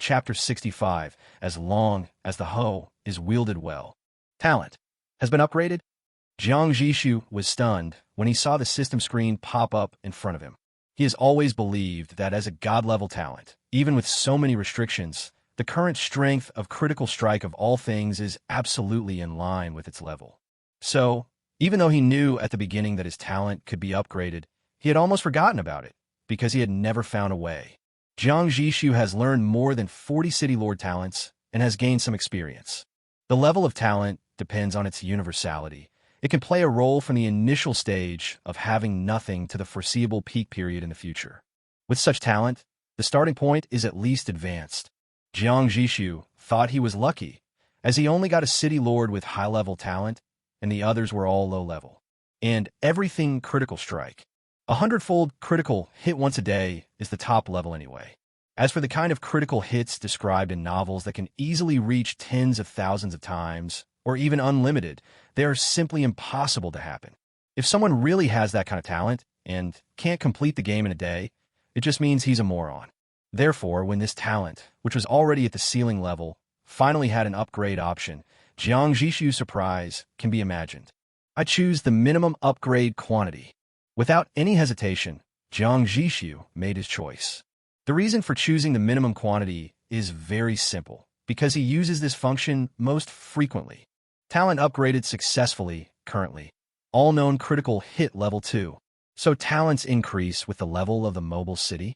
as long as the hoe is wielded well. Talent has been upgraded? Jiang Zhixu was stunned when he saw the system screen pop up in front of him. He has always believed that as a god-level talent, even with so many restrictions, the current strength of critical strike of all things is absolutely in line with its level. So, even though he knew at the beginning that his talent could be upgraded, he had almost forgotten about it, because he had never found a way. Jiang Zhixu has learned more than 40 City Lord talents and has gained some experience. The level of talent depends on its universality. It can play a role from the initial stage of having nothing to the foreseeable peak period in the future. With such talent, the starting point is at least advanced. Jiang Zhixu thought he was lucky, as he only got a City Lord with high-level talent, and the others were all low-level. And everything critical strike. A hundredfold critical hit once a day is the top level anyway. As for the kind of critical hits described in novels that can easily reach tens of thousands of times, or even unlimited, they are simply impossible to happen. If someone really has that kind of talent and can't complete the game in a day, it just means he's a moron. Therefore, when this talent, which was already at the ceiling level, finally had an upgrade option, Jiang Zhixu's surprise can be imagined. I choose the minimum upgrade quantity. Without any hesitation, Jiang Zhixu made his choice. The reason for choosing the minimum quantity is very simple, because he uses this function most frequently. Talent upgraded successfully, currently. All known critical hit level 2. So talents increase with the level of the mobile city?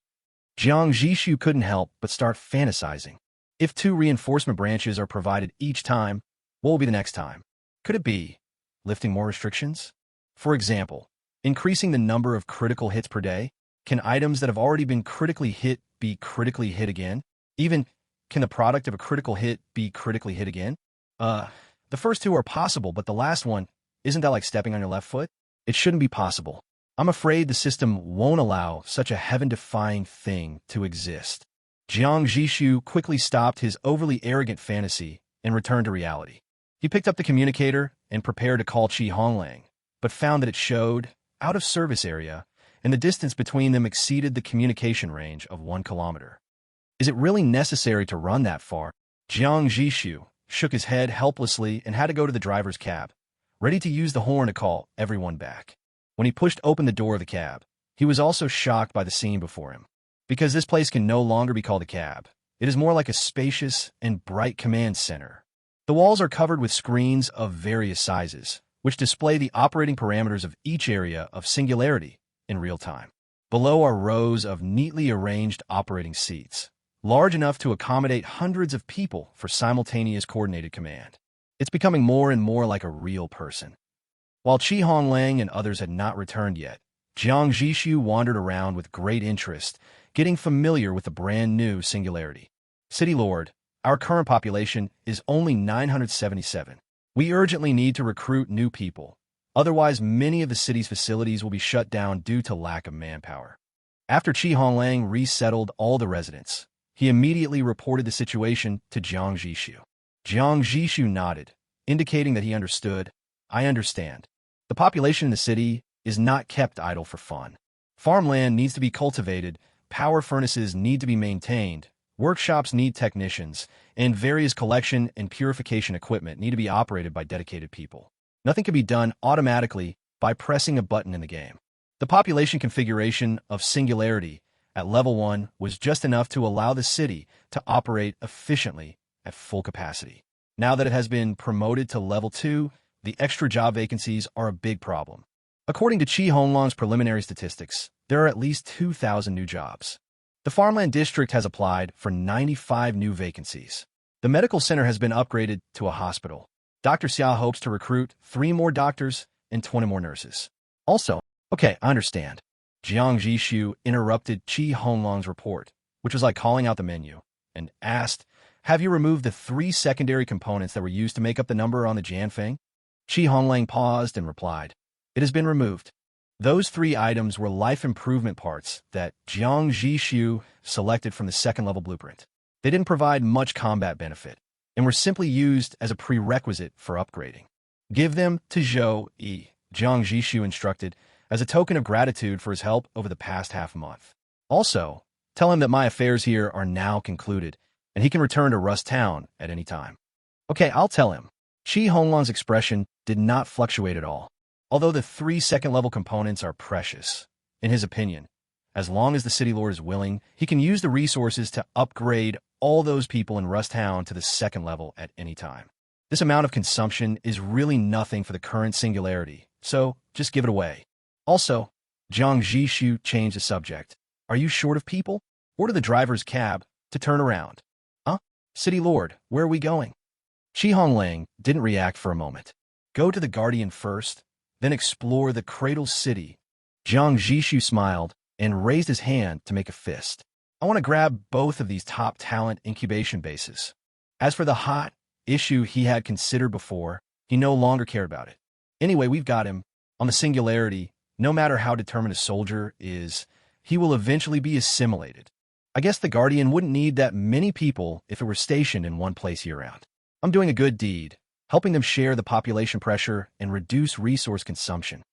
Jiang Zhixu couldn't help but start fantasizing. If 2 reinforcement branches are provided each time, what will be the next time? Could it be lifting more restrictions? For example, increasing the number of critical hits per day? Can items that have already been critically hit be critically hit again? Even, can the product of a critical hit be critically hit again? The first 2 are possible, but the last one, isn't that like stepping on your left foot? It shouldn't be possible. I'm afraid the system won't allow such a heaven-defying thing to exist. Jiang Zhixu quickly stopped his overly arrogant fantasy and returned to reality. He picked up the communicator and prepared to call Honglang, but found that it showed out of service area, and the distance between them exceeded the communication range of 1 kilometer. Is it really necessary to run that far? Jiang Zhixu shook his head helplessly and had to go to the driver's cab, ready to use the horn to call everyone back. When he pushed open the door of the cab, he was also shocked by the scene before him. Because this place can no longer be called a cab. It is more like a spacious and bright command center. The walls are covered with screens of various sizes, which display the operating parameters of each area of singularity in real time. Below are rows of neatly arranged operating seats, large enough to accommodate hundreds of people for simultaneous coordinated command. It's becoming more and more like a real person. While Honglang and others had not returned yet, Jiang Zhixu wandered around with great interest, getting familiar with the brand new singularity. City Lord, our current population is only 977. We urgently need to recruit new people. Otherwise, many of the city's facilities will be shut down due to lack of manpower. After Honglang resettled all the residents, he immediately reported the situation to Jiang Zhixu. Jiang Zhixu nodded, indicating that he understood. I understand. The population in the city is not kept idle for fun. Farmland needs to be cultivated, power furnaces need to be maintained, workshops need technicians, and various collection and purification equipment need to be operated by dedicated people. Nothing can be done automatically by pressing a button in the game. The population configuration of singularity at level 1 was just enough to allow the city to operate efficiently at full capacity. Now that it has been promoted to level 2, the extra job vacancies are a big problem. According to Honglang's preliminary statistics, there are at least 2,000 new jobs. The farmland district has applied for 95 new vacancies. The medical center has been upgraded to a hospital. Dr. Xia hopes to recruit 3 more doctors and 20 more nurses. Also, okay, I understand. Jiang Zhixu interrupted Honglang's report, which was like calling out the menu, and asked, have you removed the 3 secondary components that were used to make up the number on the Jianfeng? Honglang paused and replied, it has been removed. Those 3 items were life improvement parts that Jiang Zhixu selected from the 2nd level blueprint. They didn't provide much combat benefit, and were simply used as a prerequisite for upgrading. Give them to Jiang Zhixu instructed, as a token of gratitude for his help over the past half-month. Also, tell him that my affairs here are now concluded, and he can return to Rusttown at any time. Okay, I'll tell him. Honglang's expression did not fluctuate at all. Although the 3 second-level components are precious, in his opinion, as long as the city lord is willing, he can use the resources to upgrade all those people in Rusttown to the 2nd level at any time. This amount of consumption is really nothing for the current singularity, so just give it away. Also, Jiang Zhixu changed the subject. Are you short of people? Order the driver's cab to turn around. City lord, where are we going? Honglang didn't react for a moment. Go to the Guardian first, then explore the Cradle City. Jiang Zhixu smiled and raised his hand to make a fist. I want to grab both of these top talent incubation bases. As for the hot issue he had considered before, he no longer cared about it. Anyway, we've got him. On the singularity, no matter how determined a soldier is, he will eventually be assimilated. I guess the Guardian wouldn't need that many people if it were stationed in one place year-round. I'm doing a good deed, helping them share the population pressure and reduce resource consumption.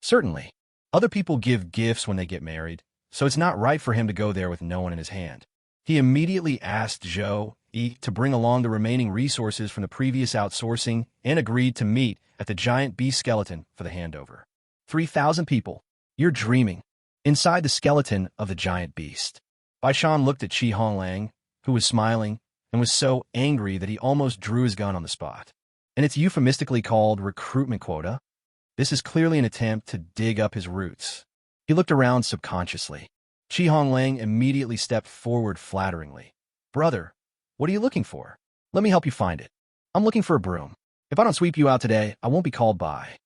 Certainly, other people give gifts when they get married, so it's not right for him to go there with no one in his hand. He immediately asked Zhou to bring along the remaining resources from the previous outsourcing and agreed to meet at the giant beast skeleton for the handover. 3,000 people. You're dreaming. Inside the skeleton of the giant beast. Baishan looked at Honglang, who was smiling, and was so angry that he almost drew his gun on the spot. And it's euphemistically called recruitment quota. This is clearly an attempt to dig up his roots. He looked around subconsciously. Honglang immediately stepped forward flatteringly. Brother, what are you looking for? Let me help you find it. I'm looking for a broom. If I don't sweep you out today, I won't be called by.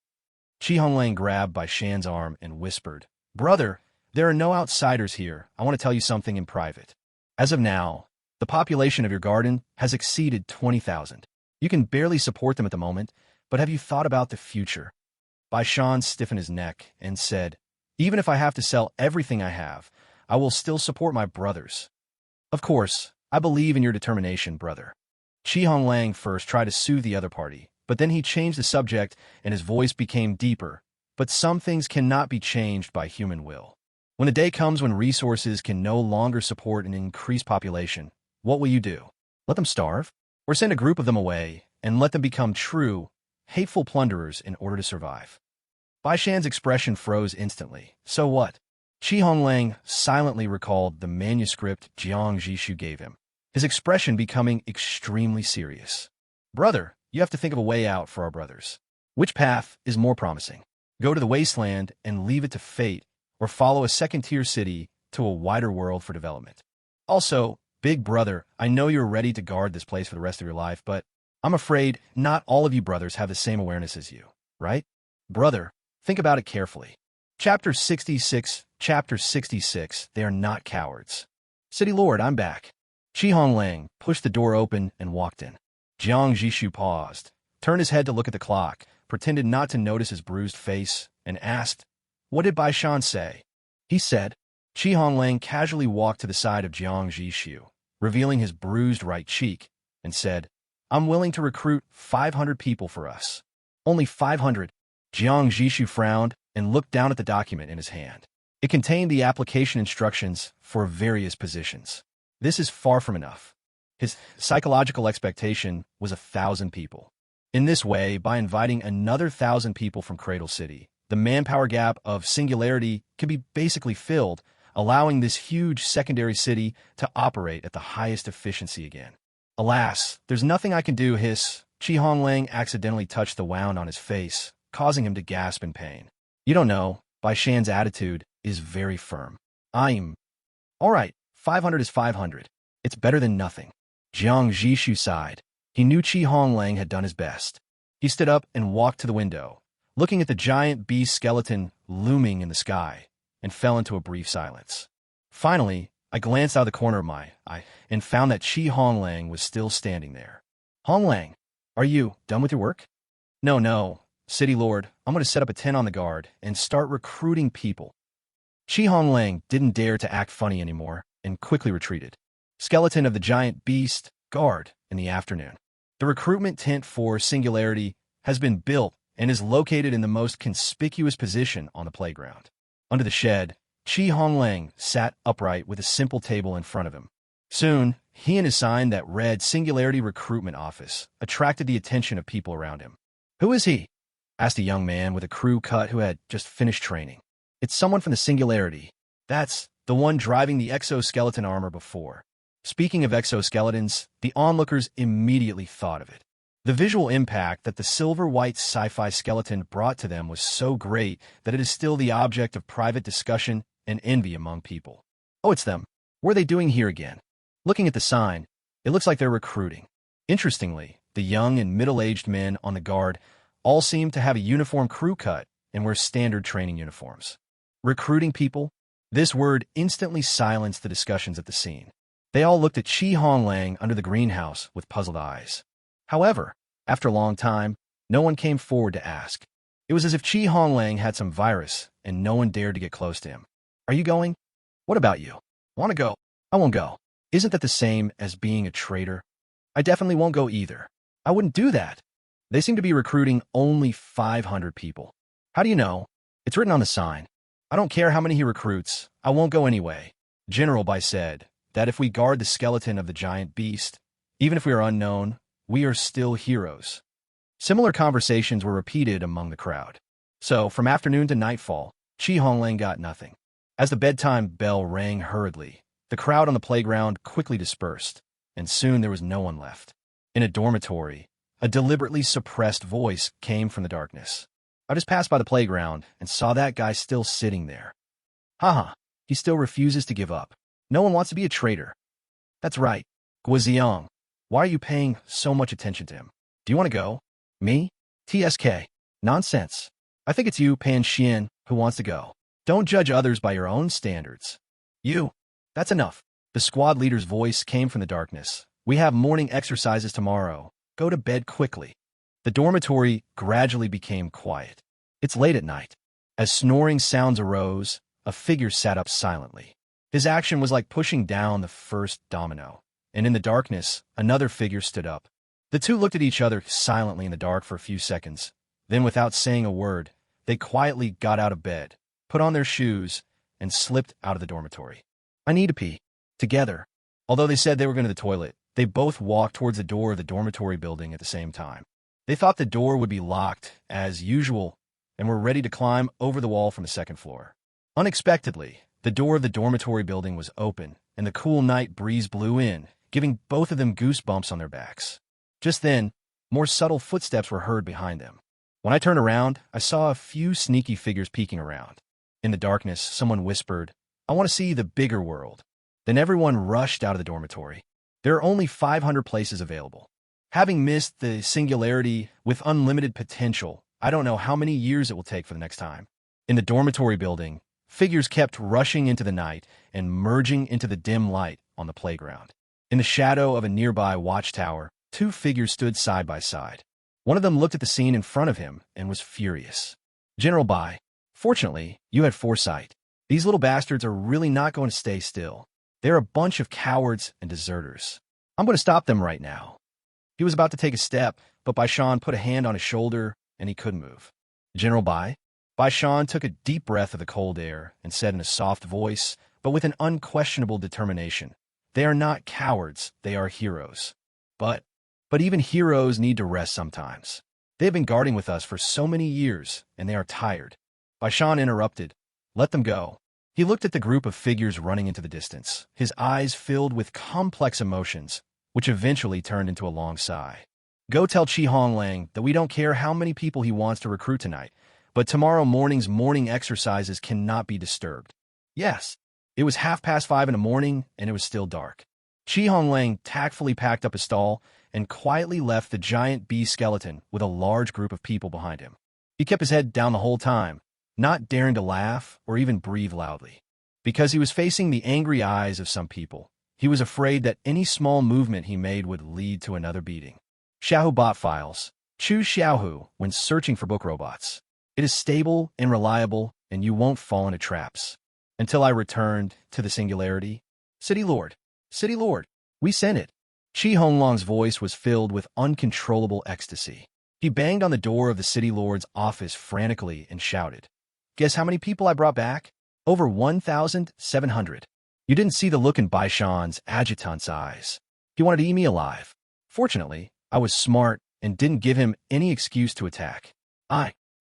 Honglang grabbed Baishan's arm and whispered, Brother, there are no outsiders here. I want to tell you something in private. As of now, the population of your garden has exceeded 20,000. You can barely support them at the moment, but have you thought about the future? Baishan stiffened his neck and said, Even if I have to sell everything I have, I will still support my brothers. Of course, I believe in your determination, brother. Honglang first tried to soothe the other party, but then he changed the subject and his voice became deeper. But some things cannot be changed by human will. When the day comes when resources can no longer support an increased population, what will you do? Let them starve? Or send a group of them away and let them become true, hateful plunderers in order to survive? Baishan's expression froze instantly. So what? Honglang silently recalled the manuscript Jiang Zhixu gave him, his expression becoming extremely serious. Brother, you have to think of a way out for our brothers. Which path is more promising? Go to the Wasteland and leave it to fate, or follow a second-tier city to a wider world for development. Also, big brother, I know you're ready to guard this place for the rest of your life, but I'm afraid not all of you brothers have the same awareness as you, right? Brother, think about it carefully. Chapter 66, they are not cowards. City Lord, I'm back. Honglang pushed the door open and walked in. Jiang Zhixu paused, turned his head to look at the clock, pretended not to notice his bruised face, and asked, What did Baishan say? He said. Honglang casually walked to the side of Jiang Zhixu, revealing his bruised right cheek, and said, I'm willing to recruit 500 people for us. Only 500? Jiang Zhixu frowned and looked down at the document in his hand. It contained the application instructions for various positions. This is far from enough. His psychological expectation was 1,000 people. In this way, by inviting another 1,000 people from Cradle City, the manpower gap of singularity can be basically filled, allowing this huge secondary city to operate at the highest efficiency again. Alas, there's nothing I can do, Honglang accidentally touched the wound on his face, causing him to gasp in pain. You don't know, Baishan's attitude is very firm. All right, 500 is 500. It's better than nothing. Jiang Zhixu sighed. He knew Honglang had done his best. He stood up and walked to the window, looking at the giant beast skeleton looming in the sky, and fell into a brief silence. Finally, I glanced out of the corner of my eye and found that Honglang was still standing there. Honglang, are you done with your work? No, City Lord, I'm going to set up a tent on the guard and start recruiting people. Honglang didn't dare to act funny anymore and quickly retreated. Skeleton of the giant beast, guard, in the afternoon. The recruitment tent for Singularity has been built and is located in the most conspicuous position on the playground. Under the shed, Honglang sat upright with a simple table in front of him. Soon, he and his sign that read Singularity Recruitment Office attracted the attention of people around him. "Who is he?" asked a young man with a crew cut who had just finished training. "It's someone from the Singularity. That's the one driving the exoskeleton armor before." Speaking of exoskeletons, the onlookers immediately thought of it. The visual impact that the silver-white sci-fi skeleton brought to them was so great that it is still the object of private discussion and envy among people. "Oh, it's them. What are they doing here again?" Looking at the sign, it looks like they're recruiting. Interestingly, the young and middle-aged men on the guard all seem to have a uniform crew cut and wear standard training uniforms. Recruiting people? This word instantly silenced the discussions at the scene. They all looked at Honglang under the greenhouse with puzzled eyes. However, after a long time, no one came forward to ask. It was as if Honglang had some virus and no one dared to get close to him. "Are you going?" "What about you?" "Want to go?" "I won't go." "Isn't that the same as being a traitor?" "I definitely won't go either." "I wouldn't do that." They seem to be recruiting only 500 people. "How do you know?" "It's written on the sign." "I don't care how many he recruits. I won't go anyway." General Bai said that if we guard the skeleton of the giant beast, even if we are unknown, we are still heroes. Similar conversations were repeated among the crowd. So, from afternoon to nightfall, Honglang got nothing. As the bedtime bell rang hurriedly, the crowd on the playground quickly dispersed, and soon there was no one left. In a dormitory, a deliberately suppressed voice came from the darkness. "I just passed by the playground and saw that guy still sitting there. Haha, he still refuses to give up. No one wants to be a traitor." "That's right. Guoziong, why are you paying so much attention to him? Do you want to go?" "Me? TSK. Nonsense. I think it's you, Pan Xian, who wants to go. Don't judge others by your own standards." "You. That's enough." The squad leader's voice came from the darkness. "We have morning exercises tomorrow. Go to bed quickly." The dormitory gradually became quiet. It's late at night. As snoring sounds arose, a figure sat up silently. His action was like pushing down the first domino, and in the darkness, another figure stood up. The two looked at each other silently in the dark for a few seconds. Then, without saying a word, they quietly got out of bed, put on their shoes, and slipped out of the dormitory. "I need to pee." Together, although they said they were going to the toilet, they both walked towards the door of the dormitory building at the same time. They thought the door would be locked, as usual, and were ready to climb over the wall from the second floor. Unexpectedly, the door of the dormitory building was open, and the cool night breeze blew in, giving both of them goosebumps on their backs. Just then, more subtle footsteps were heard behind them. When I turned around, I saw a few sneaky figures peeking around. In the darkness, someone whispered, "I want to see the bigger world." Then everyone rushed out of the dormitory. There are only 500 places available. Having missed the Singularity with unlimited potential, I don't know how many years it will take for the next time. In the dormitory building, figures kept rushing into the night and merging into the dim light on the playground. In the shadow of a nearby watchtower, two figures stood side by side. One of them looked at the scene in front of him and was furious. "General Bai, fortunately, you had foresight. These little bastards are really not going to stay still. They're a bunch of cowards and deserters. I'm going to stop them right now." He was about to take a step, but Bai Shan put a hand on his shoulder and he couldn't move. "General Bai?" Bai Shan took a deep breath of the cold air and said in a soft voice, but with an unquestionable determination, "They are not cowards, they are heroes. But even heroes need to rest sometimes. They have been guarding with us for so many years, and they are tired." Bai Shan interrupted, "Let them go." He looked at the group of figures running into the distance, his eyes filled with complex emotions, which eventually turned into a long sigh. "Go tell Honglang that we don't care how many people he wants to recruit tonight, but tomorrow morning's morning exercises cannot be disturbed." Yes, it was 5:30 in the morning, and it was still dark. Honglang tactfully packed up his stall and quietly left the giant bee skeleton with a large group of people behind him. He kept his head down the whole time, not daring to laugh or even breathe loudly. Because he was facing the angry eyes of some people, he was afraid that any small movement he made would lead to another beating. Xiaohu bot files. Choose Xiaohu when searching for book robots. It is stable and reliable, and you won't fall into traps. Until I returned to the Singularity. City Lord. City Lord, we sent it. Chi Honglang's voice was filled with uncontrollable ecstasy. He banged on the door of the City Lord's office frantically and shouted, "Guess how many people I brought back? Over 1,700. You didn't see the look in Baishan's adjutant's eyes. He wanted to eat me alive. Fortunately, I was smart and didn't give him any excuse to attack.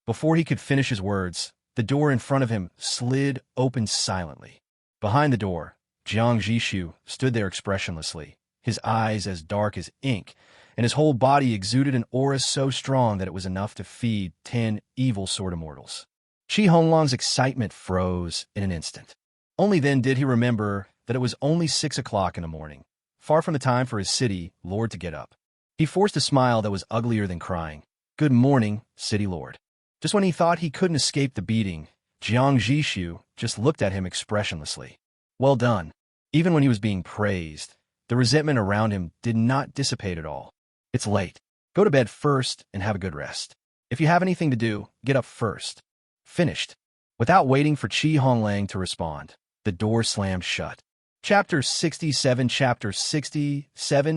Before he could finish his words, the door in front of him slid open silently. Behind the door, Jiang Zhixu stood there expressionlessly, his eyes as dark as ink, and his whole body exuded an aura so strong that it was enough to feed 10 evil sword immortals. Chi Honglang's excitement froze in an instant. Only then did he remember that it was only 6 o'clock in the morning, far from the time for his City Lord to get up. He forced a smile that was uglier than crying. "Good morning, City Lord." Just when he thought he couldn't escape the beating, Jiang Zhixu just looked at him expressionlessly. Well done. Even when he was being praised, the resentment around him did not dissipate at all. It's late. Go to bed first and have a good rest. If you have anything to do, get up first. Finished. Without waiting for Chi Honglang to respond, the door slammed shut. Chapter 67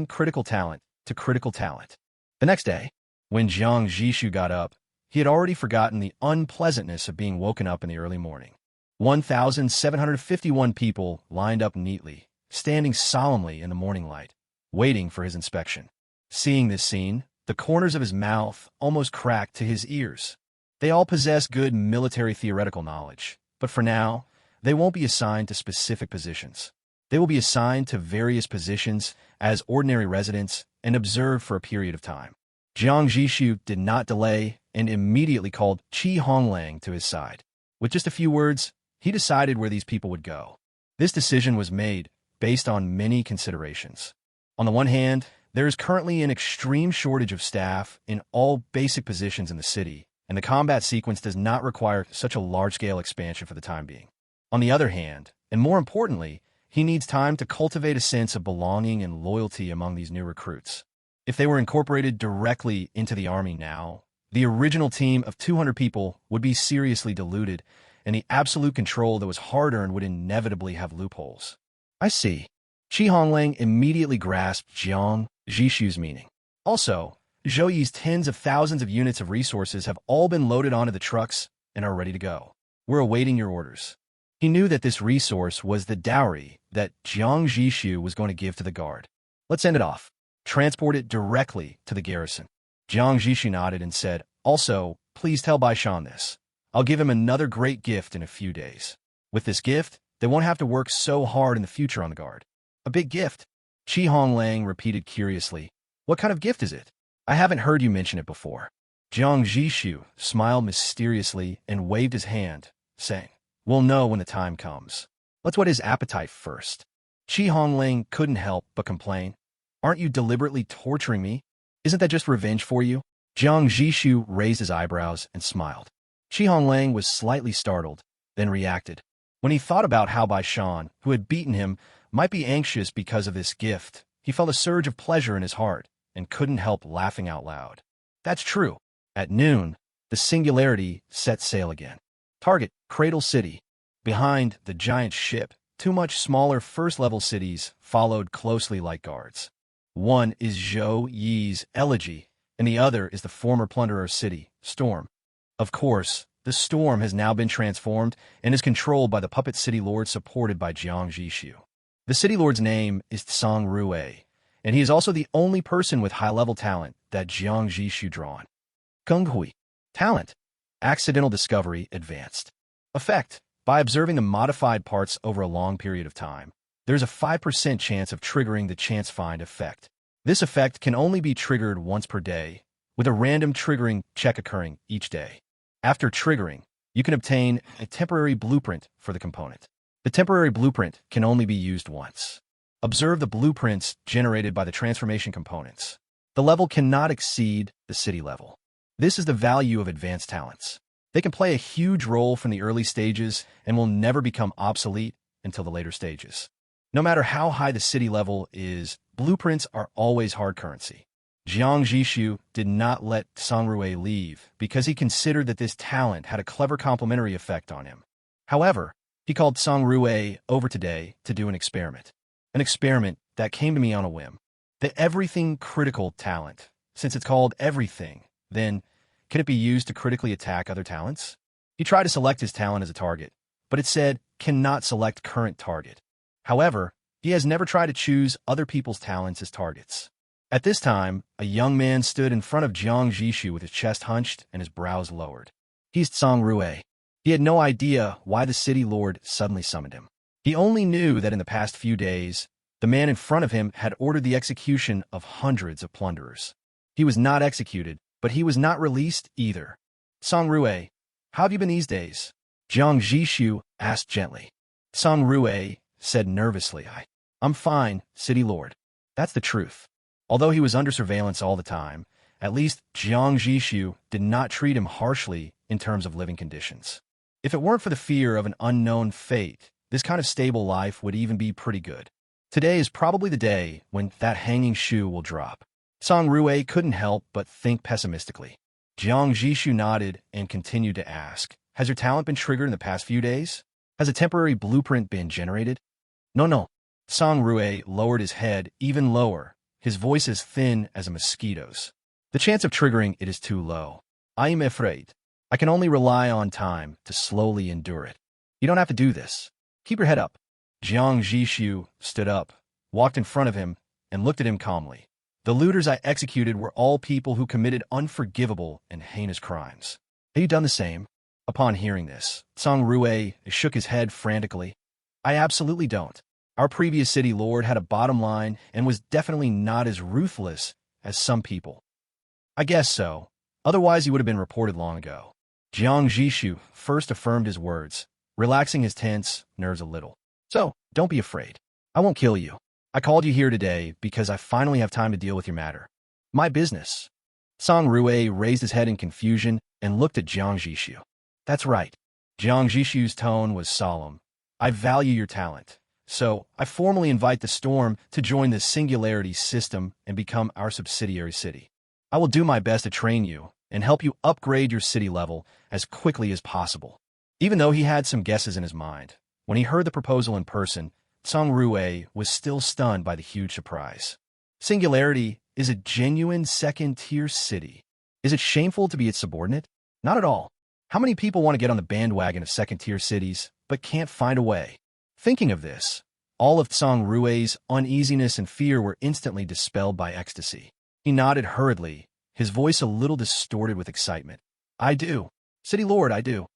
Critical Talent to Critical Talent. The next day, when Jiang Zhixu got up, he had already forgotten the unpleasantness of being woken up in the early morning. 1,751 people lined up neatly, standing solemnly in the morning light, waiting for his inspection. Seeing this scene, the corners of his mouth almost cracked to his ears. They all possess good military theoretical knowledge, but for now, they won't be assigned to specific positions. They will be assigned to various positions as ordinary residents and observed for a period of time. Jiang Zhixu did not delay and immediately called Chi Honglang to his side. With just a few words, he decided where these people would go. This decision was made based on many considerations. On the one hand, there is currently an extreme shortage of staff in all basic positions in the city, and the combat sequence does not require such a large-scale expansion for the time being. On the other hand, and more importantly, he needs time to cultivate a sense of belonging and loyalty among these new recruits. If they were incorporated directly into the army now, the original team of 200 people would be seriously diluted, and the absolute control that was hard-earned would inevitably have loopholes. I see. Chi Honglang immediately grasped Jiang Zhixu's meaning. Also, Zhou Yi's tens of thousands of units of resources have all been loaded onto the trucks and are ready to go. We're awaiting your orders. He knew that this resource was the dowry that Jiang Zhixu was going to give to the guard. Let's end it off. Transport it directly to the garrison. Jiang Zhixu nodded and said, "Also, please tell Baishan this. I'll give him another great gift in a few days. With this gift, they won't have to work so hard in the future on the guard." "A big gift?" Chi Honglang repeated curiously. "What kind of gift is it? I haven't heard you mention it before." Jiang Zhixu smiled mysteriously and waved his hand, saying, "We'll know when the time comes. Let's whet his appetite first." Chi Honglang couldn't help but complain. "Aren't you deliberately torturing me? Isn't that just revenge for you?" Jiang Zhixu raised his eyebrows and smiled. Chi Honglang was slightly startled, then reacted. When he thought about how Baishan, who had beaten him, might be anxious because of this gift, he felt a surge of pleasure in his heart and couldn't help laughing out loud. That's true. At noon, the Singularity set sail again. Target, Cradle City. Behind the giant ship, two much smaller first-level cities followed closely like guards. One is Zhou Yi's Elegy, and the other is the former plunderer's city, Storm. Of course, the Storm has now been transformed and is controlled by the puppet city lord supported by Jiang Zhixu. The city lord's name is Tsang Rui, and he is also the only person with high-level talent that Jiang Zhixu drawn. Kung Hui. Talent. Accidental discovery advanced. Effect. By observing the modified parts over a long period of time, there's a 5% chance of triggering the chance find effect. This effect can only be triggered once per day, with a random triggering check occurring each day. After triggering, you can obtain a temporary blueprint for the component. The temporary blueprint can only be used once. Observe the blueprints generated by the transformation components. The level cannot exceed the city level. This is the value of advanced talents. They can play a huge role from the early stages and will never become obsolete until the later stages. No matter how high the city level is, blueprints are always hard currency. Jiang Zhixu did not let Tsang Rui leave because he considered that this talent had a clever complementary effect on him. However, he called Tsang Rui over today to do an experiment. An experiment that came to me on a whim. The everything critical talent. Since it's called everything, then can it be used to critically attack other talents? He tried to select his talent as a target, but it said cannot select current target. However, he has never tried to choose other people's talents as targets. At this time, a young man stood in front of Jiang Zhixu with his chest hunched and his brows lowered. He's Tsang Rue. He had no idea why the city lord suddenly summoned him. He only knew that in the past few days, the man in front of him had ordered the execution of hundreds of plunderers. He was not executed, but he was not released either. Tsang Rue, how have you been these days? Jiang Zhixu asked gently. Tsang Rue said nervously, I'm fine, city lord. That's the truth. Although he was under surveillance all the time, at least Jiang Zhixu did not treat him harshly in terms of living conditions. If it weren't for the fear of an unknown fate, this kind of stable life would even be pretty good. Today is probably the day when that hanging shoe will drop. Tsang Rue couldn't help but think pessimistically. Jiang Zhixu nodded and continued to ask, has your talent been triggered in the past few days? Has a temporary blueprint been generated? No. Tsang Rue lowered his head even lower, his voice as thin as a mosquito's. The chance of triggering it is too low. I am afraid. I can only rely on time to slowly endure it. You don't have to do this. Keep your head up. Jiang Zhixu stood up, walked in front of him, and looked at him calmly. The looters I executed were all people who committed unforgivable and heinous crimes. Have you done the same? Upon hearing this, Tsang Rue shook his head frantically. I absolutely don't. Our previous city lord had a bottom line and was definitely not as ruthless as some people. I guess so. Otherwise he would have been reported long ago. Jiang Zhixu first affirmed his words, relaxing his tense nerves a little. So, don't be afraid. I won't kill you. I called you here today because I finally have time to deal with your matter. My business. Tsang Rue raised his head in confusion and looked at Jiang Zhixu. That's right. Jiang Zhixu's tone was solemn. I value your talent, so I formally invite the Storm to join the Singularity system and become our subsidiary city. I will do my best to train you and help you upgrade your city level as quickly as possible. Even though he had some guesses in his mind, when he heard the proposal in person, Tsang Rue was still stunned by the huge surprise. Singularity is a genuine second-tier city. Is it shameful to be its subordinate? Not at all. How many people want to get on the bandwagon of second-tier cities, but can't find a way? Thinking of this, all of Tsang Rue's uneasiness and fear were instantly dispelled by ecstasy. He nodded hurriedly, his voice a little distorted with excitement. I do. City Lord, I do.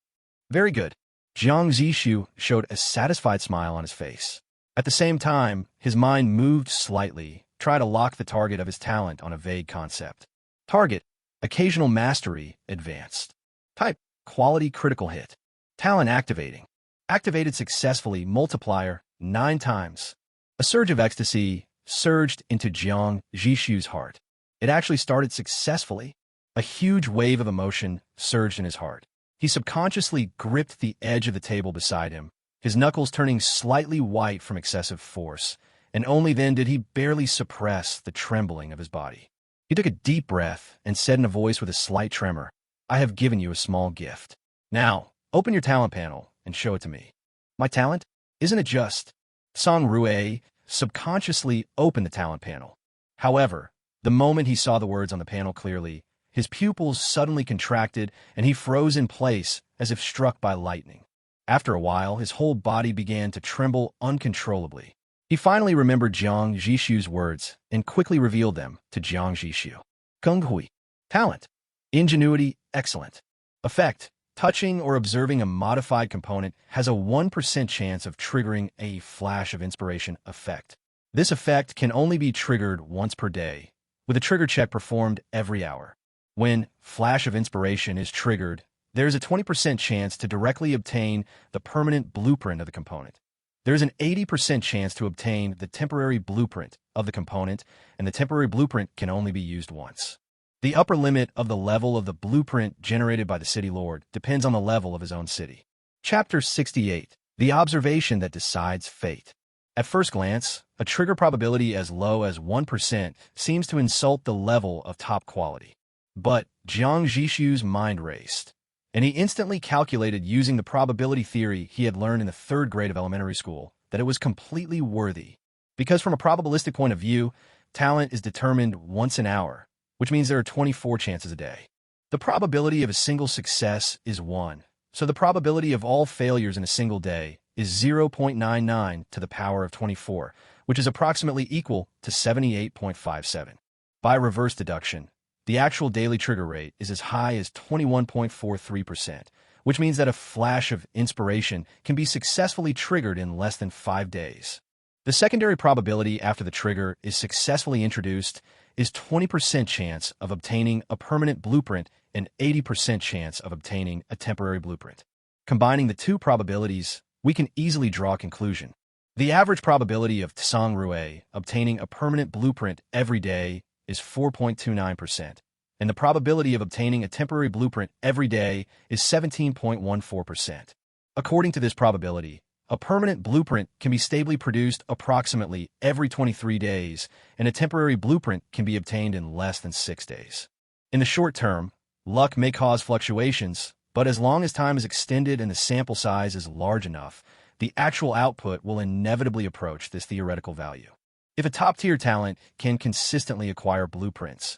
Very good. Jiang Zhixu showed a satisfied smile on his face. At the same time, his mind moved slightly, trying to lock the target of his talent on a vague concept. Target, occasional mastery, advanced. Type, quality critical hit. Talent activating. Activated successfully, multiplier, 9 times. A surge of ecstasy surged into Jiang Zhixu's heart. It actually started successfully. A huge wave of emotion surged in his heart. He subconsciously gripped the edge of the table beside him, his knuckles turning slightly white from excessive force, and only then did he barely suppress the trembling of his body. He took a deep breath and said in a voice with a slight tremor, I have given you a small gift. Now, open your talent panel and show it to me. My talent? Isn't it just? Tsang Rue subconsciously opened the talent panel. However, the moment he saw the words on the panel clearly, his pupils suddenly contracted and he froze in place as if struck by lightning. After a while, his whole body began to tremble uncontrollably. He finally remembered Jiang Zhixu's words and quickly revealed them to Jiang Zhixu. Kung Hui. Talent. Ingenuity, excellent. Effect. Touching or observing a modified component has a 1% chance of triggering a flash of inspiration effect. This effect can only be triggered once per day, with a trigger check performed every hour. When flash of inspiration is triggered, there is a 20% chance to directly obtain the permanent blueprint of the component. There is an 80% chance to obtain the temporary blueprint of the component, and the temporary blueprint can only be used once. The upper limit of the level of the blueprint generated by the city lord depends on the level of his own city. Chapter 68. The observation that decides fate. At first glance, a trigger probability as low as 1% seems to insult the level of top quality. But Jiang Zhixu's mind raced, and he instantly calculated using the probability theory he had learned in the 3rd grade of elementary school that it was completely worthy. Because from a probabilistic point of view, talent is determined once an hour, which means there are 24 chances a day. The probability of a single success is 1, so the probability of all failures in a single day is 0.99 to the power of 24, which is approximately equal to 78.57. By reverse deduction, the actual daily trigger rate is as high as 21.43%, which means that a flash of inspiration can be successfully triggered in less than 5 days. The secondary probability after the trigger is successfully introduced is 20% chance of obtaining a permanent blueprint and 80% chance of obtaining a temporary blueprint. Combining the two probabilities, we can easily draw a conclusion. The average probability of Tsang Rue obtaining a permanent blueprint every day is 4.29%, and the probability of obtaining a temporary blueprint every day is 17.14%. According to this probability, a permanent blueprint can be stably produced approximately every 23 days, and a temporary blueprint can be obtained in less than 6 days. In the short term, luck may cause fluctuations, but as long as time is extended and the sample size is large enough, the actual output will inevitably approach this theoretical value. If a top-tier talent can consistently acquire blueprints,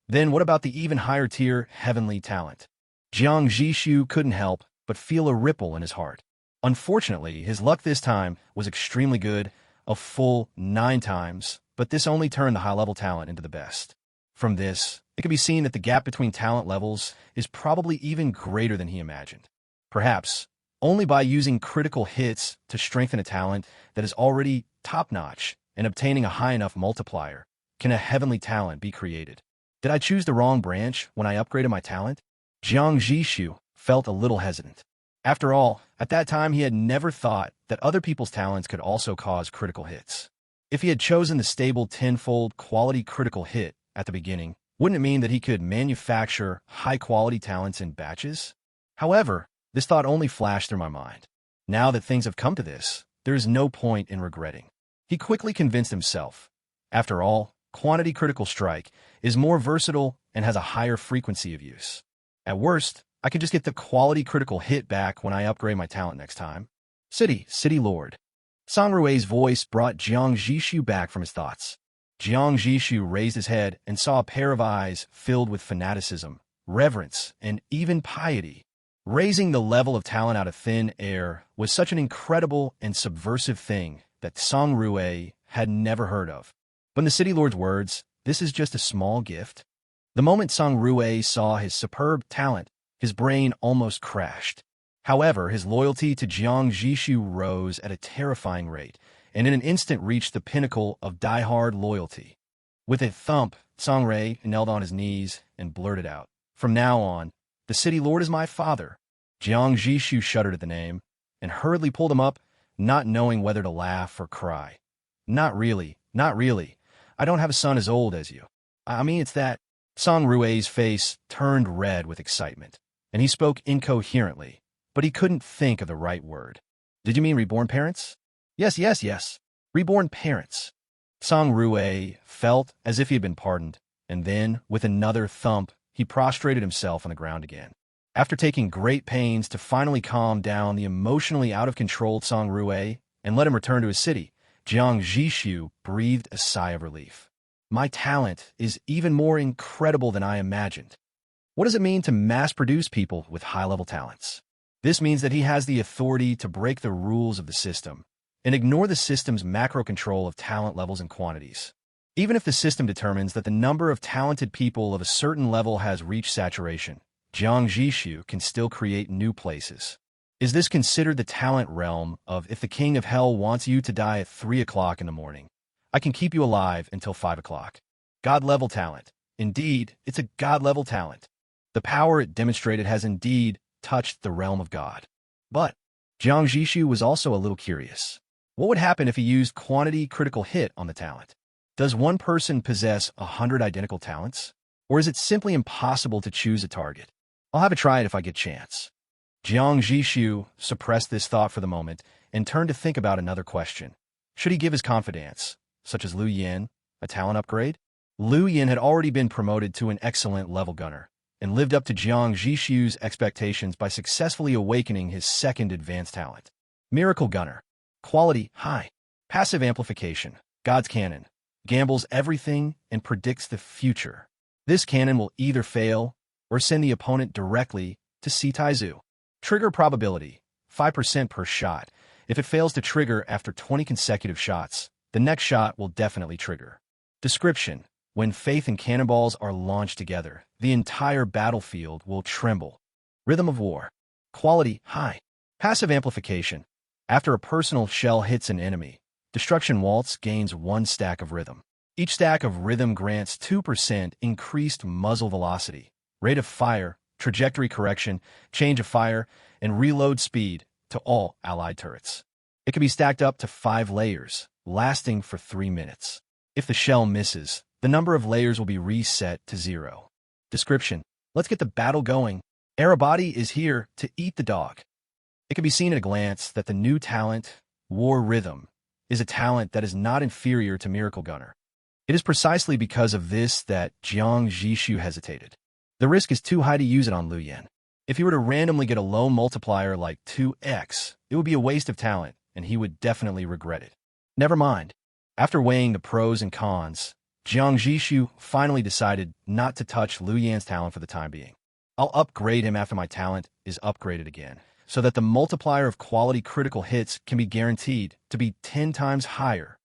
then what about the even higher-tier heavenly talent? Jiang Zhixu couldn't help but feel a ripple in his heart. Unfortunately, his luck this time was extremely good, a full 9 times, but this only turned the high-level talent into the best. From this, it can be seen that the gap between talent levels is probably even greater than he imagined. Perhaps, only by using critical hits to strengthen a talent that is already top-notch and obtaining a high enough multiplier can a heavenly talent be created. Did I choose the wrong branch when I upgraded my talent? Jiang Zhixu felt a little hesitant. After all, at that time he had never thought that other people's talents could also cause critical hits. If he had chosen the stable tenfold quality critical hit at the beginning, wouldn't it mean that he could manufacture high-quality talents in batches? However, this thought only flashed through my mind. Now that things have come to this, there is no point in regretting. He quickly convinced himself. After all, quantity critical strike is more versatile and has a higher frequency of use. At worst, I can just get the quality critical hit back when I upgrade my talent next time. City Lord. Tsang Rue's voice brought Jiang Zhixu back from his thoughts. Jiang Zhixu raised his head and saw a pair of eyes filled with fanaticism, reverence, and even piety. Raising the level of talent out of thin air was such an incredible and subversive thing that Tsang Rue had never heard of. But in the City Lord's words, this is just a small gift. The moment Tsang Rue saw his superb talent, his brain almost crashed. However, his loyalty to Jiang Zhixu rose at a terrifying rate, and in an instant reached the pinnacle of die-hard loyalty. With a thump, Tsang Rue knelt on his knees and blurted out, "From now on, the City Lord is my father." Jiang Zhixu shuddered at the name, and hurriedly pulled him up, not knowing whether to laugh or cry. Not really. I don't have a son as old as you. I mean, it's that." Tsang Rue's face turned red with excitement, and he spoke incoherently, but he couldn't think of the right word. "Did you mean reborn parents?" Yes. Reborn parents." Tsang Rue felt as if he had been pardoned, and then, with another thump, he prostrated himself on the ground again. After taking great pains to finally calm down the emotionally out-of-control Tsang Rue and let him return to his city, Jiang Zhixu breathed a sigh of relief. "My talent is even more incredible than I imagined." What does it mean to mass-produce people with high-level talents? This means that he has the authority to break the rules of the system and ignore the system's macro control of talent levels and quantities. Even if the system determines that the number of talented people of a certain level has reached saturation, Jiang Zhixu can still create new places. Is this considered the talent realm of if the king of hell wants you to die at 3 o'clock in the morning, I can keep you alive until 5 o'clock? God-level talent. Indeed, it's a God-level talent. The power it demonstrated has indeed touched the realm of God. But Jiang Zhixu was also a little curious. What would happen if he used quantity critical hit on the talent? Does one person possess 100 identical talents? Or is it simply impossible to choose a target? I'll have a try it if I get a chance. Jiang Zhixu suppressed this thought for the moment and turned to think about another question. Should he give his confidants, such as Liu Yin, a talent upgrade? Liu Yin had already been promoted to an excellent level gunner and lived up to Jiang Zhixu's expectations by successfully awakening his second advanced talent. Miracle Gunner. Quality high. Passive amplification. God's cannon, gambles everything and predicts the future. This cannon will either fail or send the opponent directly to Taizu. Trigger probability, 5% per shot. If it fails to trigger after 20 consecutive shots, the next shot will definitely trigger. Description: when faith and cannonballs are launched together, the entire battlefield will tremble. Rhythm of war. Quality, high. Passive amplification. After a personal shell hits an enemy, Destruction Waltz gains 1 stack of rhythm. Each stack of rhythm grants 2% increased muzzle velocity, rate of fire, trajectory correction, change of fire, and reload speed to all allied turrets. It can be stacked up to 5 layers, lasting for 3 minutes. If the shell misses, the number of layers will be reset to 0. Description: let's get the battle going. Arabadi is here to eat the dog. It can be seen at a glance that the new talent, War Rhythm, is a talent that is not inferior to Miracle Gunner. It is precisely because of this that Jiang Zhixu hesitated. The risk is too high to use it on Liu Yan. If he were to randomly get a low multiplier like 2x, it would be a waste of talent, and he would definitely regret it. Never mind. After weighing the pros and cons, Jiang Zhixu finally decided not to touch Liu Yan's talent for the time being. I'll upgrade him after my talent is upgraded again, so that the multiplier of quality critical hits can be guaranteed to be 10 times higher.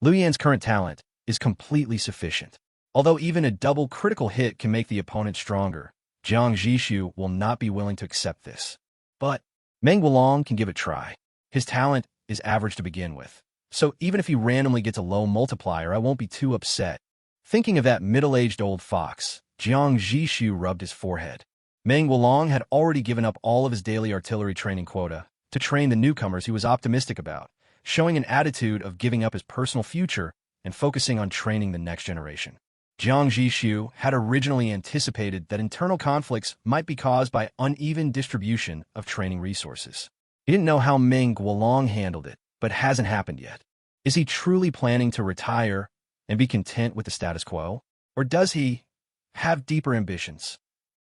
Liu Yan's current talent is completely sufficient. Although even a double critical hit can make the opponent stronger, Jiang Zhixu will not be willing to accept this. But Meng Wulong can give it a try. His talent is average to begin with, so even if he randomly gets a low multiplier, I won't be too upset. Thinking of that middle-aged old fox, Jiang Zhixu rubbed his forehead. Meng Wulong had already given up all of his daily artillery training quota to train the newcomers he was optimistic about, showing an attitude of giving up his personal future and focusing on training the next generation. Jiang Zhixu had originally anticipated that internal conflicts might be caused by uneven distribution of training resources. He didn't know how Meng Wulong handled it, but hasn't happened yet. Is he truly planning to retire and be content with the status quo? Or does he have deeper ambitions?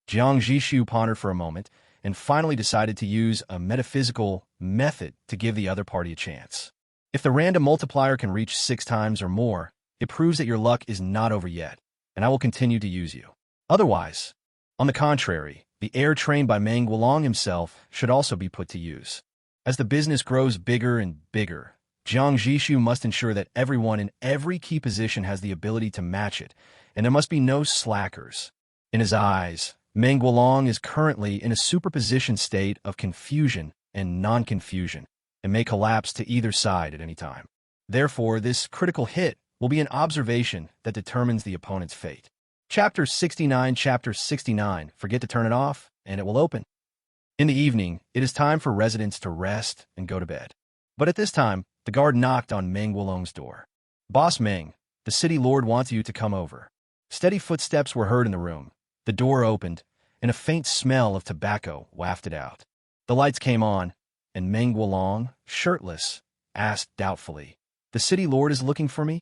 Jiang Zhixu pondered for a moment and finally decided to use a metaphysical method to give the other party a chance. If the random multiplier can reach 6 times or more, it proves that your luck is not over yet, and I will continue to use you. Otherwise, on the contrary, the heir trained by Meng Wulong himself should also be put to use. As the business grows bigger and bigger, Jiang Zhixu must ensure that everyone in every key position has the ability to match it, and there must be no slackers. In his eyes, Meng Wulong is currently in a superposition state of confusion and non-confusion, and may collapse to either side at any time. Therefore, this critical hit will be an observation that determines the opponent's fate. Chapter 69. Forget to turn it off, and it will open. In the evening, it is time for residents to rest and go to bed. But at this time, the guard knocked on Meng Wulong's door. "Boss Meng, the city lord wants you to come over." Steady footsteps were heard in the room. The door opened, and a faint smell of tobacco wafted out. The lights came on, and Meng Wulong, shirtless, asked doubtfully, "The city lord is looking for me?"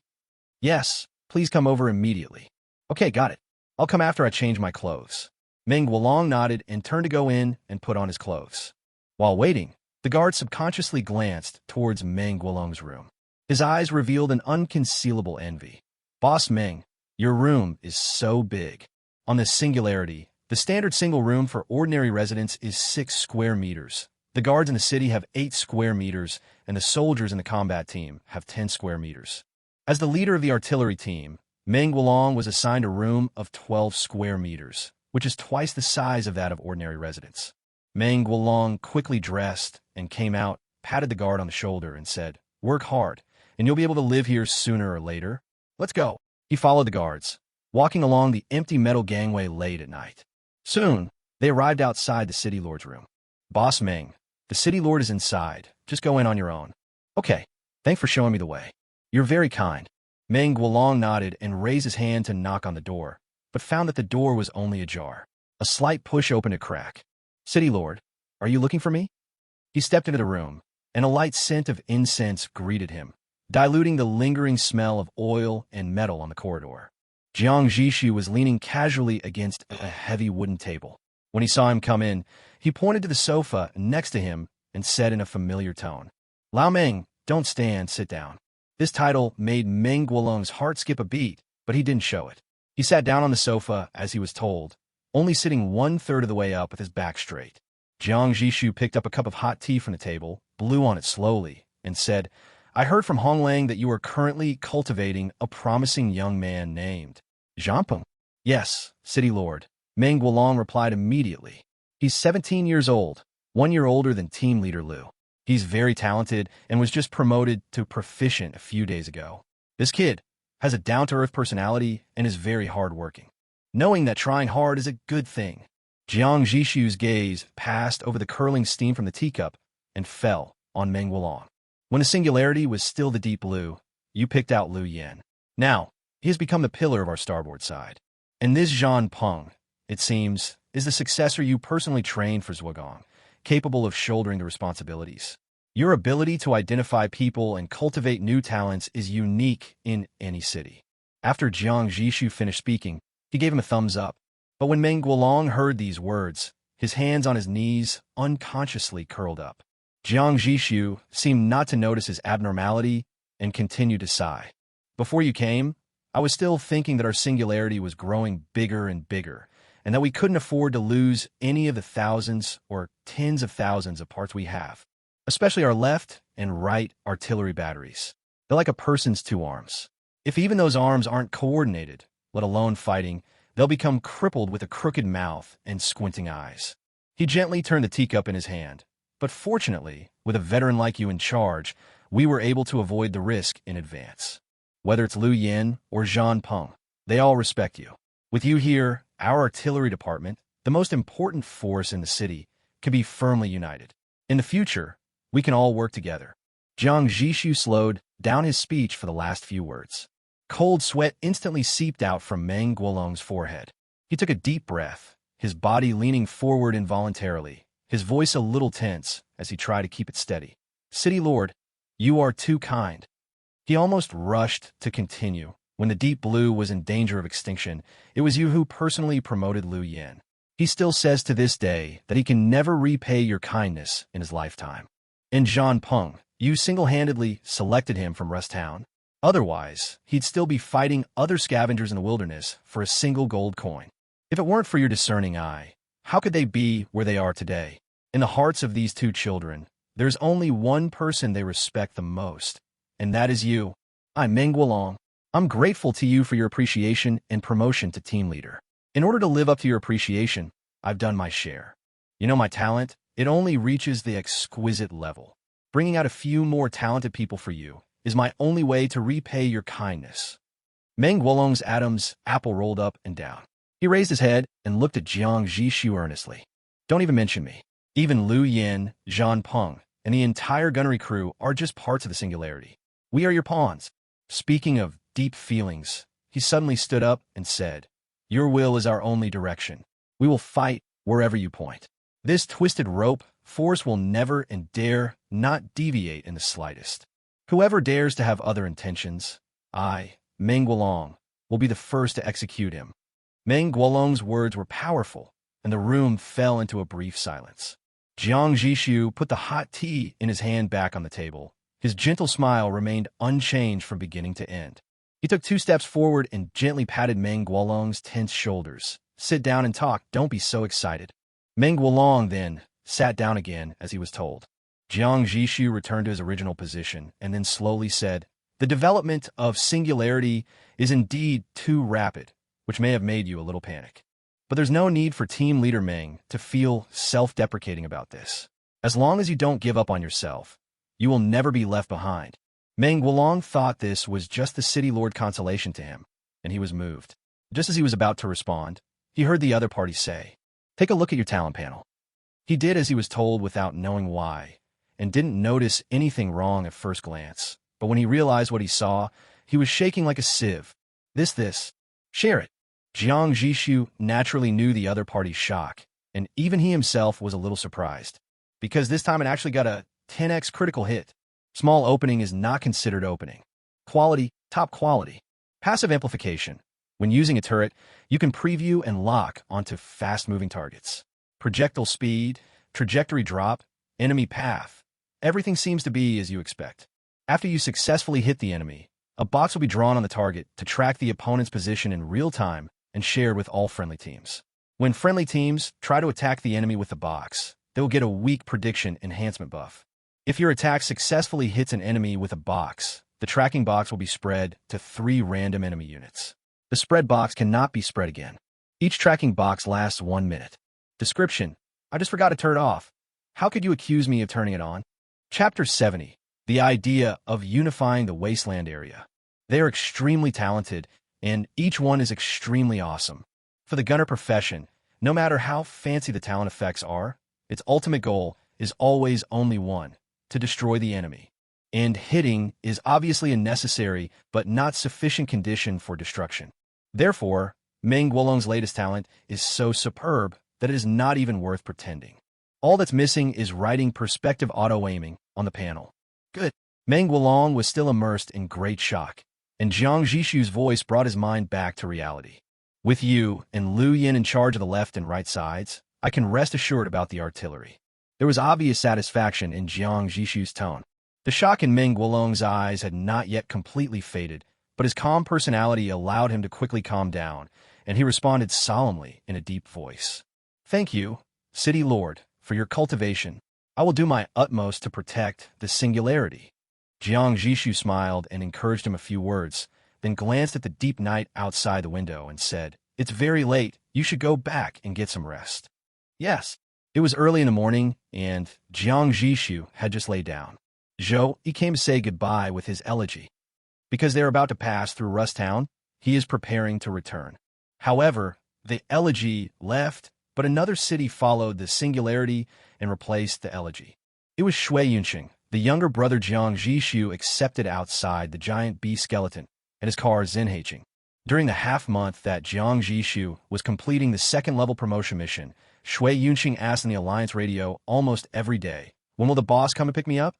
"Yes, please come over immediately." "Okay, got it. I'll come after I change my clothes." Meng Wulong nodded and turned to go in and put on his clothes. While waiting, the guard subconsciously glanced towards Meng Wulong's room. His eyes revealed an unconcealable envy. "Boss Meng, your room is so big." On the singularity, the standard single room for ordinary residents is 6 square meters. The guards in the city have 8 square meters, and the soldiers in the combat team have 10 square meters. As the leader of the artillery team, Meng Wulong was assigned a room of 12 square meters, which is twice the size of that of ordinary residents. Meng Wulong quickly dressed and came out, patted the guard on the shoulder, and said, "Work hard, and you'll be able to live here sooner or later. Let's go." He followed the guards, walking along the empty metal gangway late at night. Soon, they arrived outside the city lord's room. "Boss Meng, the city lord is inside. Just go in on your own." "Okay, thanks for showing me the way." "You're very kind." Meng Wulong nodded and raised his hand to knock on the door, but found that the door was only ajar. A slight push opened a crack. "City lord, are you looking for me?" He stepped into the room, and a light scent of incense greeted him, diluting the lingering smell of oil and metal on the corridor. Jiang Zhixu was leaning casually against a heavy wooden table. When he saw him come in, he pointed to the sofa next to him and said in a familiar tone, "Lao Meng, don't stand, sit down." This title made Meng Guolong's heart skip a beat, but he didn't show it. He sat down on the sofa as he was told, only sitting 1/3 of the way up with his back straight. Jiang Zhixu picked up a cup of hot tea from the table, blew on it slowly, and said, I heard from Honglang that you are currently cultivating a promising young man named Zhampeng. Yes, City Lord. Meng Guolong replied immediately. He's 17 years old, 1 year older than team leader Lu. He's very talented and was just promoted to proficient a few days ago. This kid has a down-to-earth personality and is very hardworking. Knowing that trying hard is a good thing. Jiang Zhixu's gaze passed over the curling steam from the teacup and fell on Meng Guolong. When the singularity was still the deep blue, you picked out Lu Yan. Now, he has become the pillar of our starboard side. And this Zhampeng, it seems, is the successor you personally trained for Zhuagong, capable of shouldering the responsibilities. Your ability to identify people and cultivate new talents is unique in any city. After Jiang Zhixu finished speaking, he gave him a thumbs up. But when Meng Guolong heard these words, his hands on his knees unconsciously curled up. Jiang Zhixu seemed not to notice his abnormality and continued to sigh. Before you came, I was still thinking that our singularity was growing bigger and bigger, and that we couldn't afford to lose any of the thousands or tens of thousands of parts we have, especially our left and right artillery batteries. They're like a person's two arms. If even those arms aren't coordinated, let alone fighting, they'll become crippled with a crooked mouth and squinting eyes. He gently turned the teacup in his hand. But fortunately, with a veteran like you in charge, we were able to avoid the risk in advance. Whether it's Lu Yan or Zhampeng, they all respect you. With you here, our artillery department, the most important force in the city, can be firmly united. In the future, we can all work together. Jiang Zhixu slowed down his speech for the last few words. Cold sweat instantly seeped out from Meng Guolong's forehead. He took a deep breath, his body leaning forward involuntarily, his voice a little tense as he tried to keep it steady. City Lord, you are too kind. He almost rushed to continue. When the deep blue was in danger of extinction, it was you who personally promoted Lu Yan. He still says to this day that he can never repay your kindness in his lifetime. In Zhampeng, you single-handedly selected him from Rusttown. Otherwise, he'd still be fighting other scavengers in the wilderness for a single gold coin. If it weren't for your discerning eye, how could they be where they are today? In the hearts of these two children, there's only one person they respect the most, and that is you. I'm Meng Guolong. I'm grateful to you for your appreciation and promotion to team leader. In order to live up to your appreciation, I've done my share. You know my talent? It only reaches the exquisite level. Bringing out a few more talented people for you is my only way to repay your kindness. Meng Guolong's Adam's apple rolled up and down. He raised his head and looked at Jiang Zhixu earnestly. Don't even mention me. Even Lu Yan, Zhampeng, and the entire gunnery crew are just parts of the singularity. We are your pawns. Speaking of deep feelings, he suddenly stood up and said, Your will is our only direction. We will fight wherever you point. This twisted rope force will never and dare not deviate in the slightest. Whoever dares to have other intentions, I, Meng Guolong, will be the first to execute him. Meng Guolong's words were powerful, and the room fell into a brief silence. Jiang Zhixu put the hot tea in his hand back on the table. His gentle smile remained unchanged from beginning to end. He took 2 steps forward and gently patted Meng Guolong's tense shoulders. Sit down and talk, don't be so excited. Meng Guolong then sat down again as he was told. Jiang Zhixu returned to his original position and then slowly said, The development of singularity is indeed too rapid, which may have made you a little panic. But there's no need for team leader Meng to feel self-deprecating about this. As long as you don't give up on yourself, you will never be left behind. Meng Guolong thought this was just the city lord consolation to him, and he was moved. Just as he was about to respond, he heard the other party say, Take a look at your talent panel. He did as he was told without knowing why, and didn't notice anything wrong at first glance. But when he realized what he saw, he was shaking like a sieve. This. Share it. Jiang Zhixu naturally knew the other party's shock, and even he himself was a little surprised, because this time it actually got a 10x critical hit. Small opening is not considered opening. Quality, top quality. Passive amplification. When using a turret, you can preview and lock onto fast-moving targets. Projectile speed, trajectory drop, enemy path. Everything seems to be as you expect. After you successfully hit the enemy, a box will be drawn on the target to track the opponent's position in real time and shared with all friendly teams. When friendly teams try to attack the enemy with the box, they will get a weak prediction enhancement buff. If your attack successfully hits an enemy with a box, the tracking box will be spread to 3 random enemy units. The spread box cannot be spread again. Each tracking box lasts 1 minute. Description: I just forgot to turn it off. How could you accuse me of turning it on? Chapter 70. The idea of unifying the Wasteland area. They are extremely talented, and each one is extremely awesome. For the gunner profession, no matter how fancy the talent effects are, its ultimate goal is always only one: to destroy the enemy. And hitting is obviously a necessary but not sufficient condition for destruction. Therefore, Meng Wolong's latest talent is so superb that it is not even worth pretending. All that's missing is writing perspective auto-aiming on the panel. Good. Meng Wolong was still immersed in great shock, and Jiang Zhixu's voice brought his mind back to reality. With you and Liu Yin in charge of the left and right sides, I can rest assured about the artillery. There was obvious satisfaction in Jiang Zhixu's tone. The shock in Meng Wolong's eyes had not yet completely faded, but his calm personality allowed him to quickly calm down, and he responded solemnly in a deep voice. Thank you, City Lord, for your cultivation. I will do my utmost to protect the singularity. Jiang Zhixu smiled and encouraged him a few words, then glanced at the deep night outside the window and said, It's very late. You should go back and get some rest. Yes. It was early in the morning, and Jiang Zhixu had just laid down. Zhou, he came to say goodbye with his elegy. Because they are about to pass through Rusttown, he is preparing to return. However, the elegy left, but another city followed the singularity and replaced the elegy. It was Shui Yunqing, the younger brother Jiang Zhixu, accepted outside the giant bee skeleton and his car Zenhaching. During the half-month that Jiang Zhixu was completing the second-level promotion mission, Shui Yunqing asked on the Alliance radio almost every day, when will the boss come and pick me up?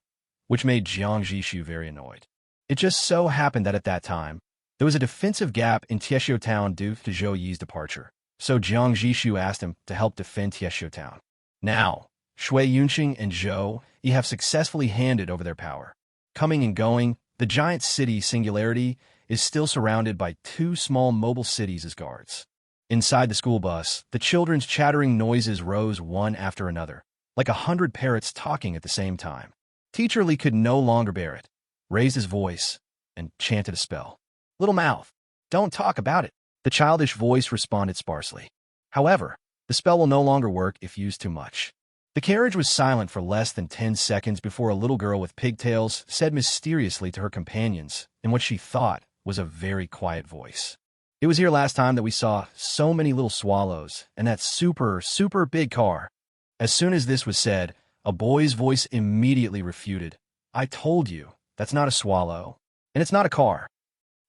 Which made Jiang Zhixu very annoyed. It just so happened that at that time, there was a defensive gap in Tieshio Town due to Zhou Yi's departure, so Jiang Zhixu asked him to help defend Tieshio Town. Now, Shui Yunqing and Zhou Yi have successfully handed over their power. Coming and going, the giant city singularity is still surrounded by 2 small mobile cities as guards. Inside the school bus, the children's chattering noises rose one after another, like 100 parrots talking at the same time. Teacher Li could no longer bear it, raised his voice, and chanted a spell. Little mouth, don't talk about it. The childish voice responded sparsely. However, the spell will no longer work if used too much. The carriage was silent for less than 10 seconds before a little girl with pigtails said mysteriously to her companions in what she thought was a very quiet voice. It was here last time that we saw so many little swallows and that super big car. As soon as this was said, a boy's voice immediately refuted. I told you, that's not a swallow, and it's not a car.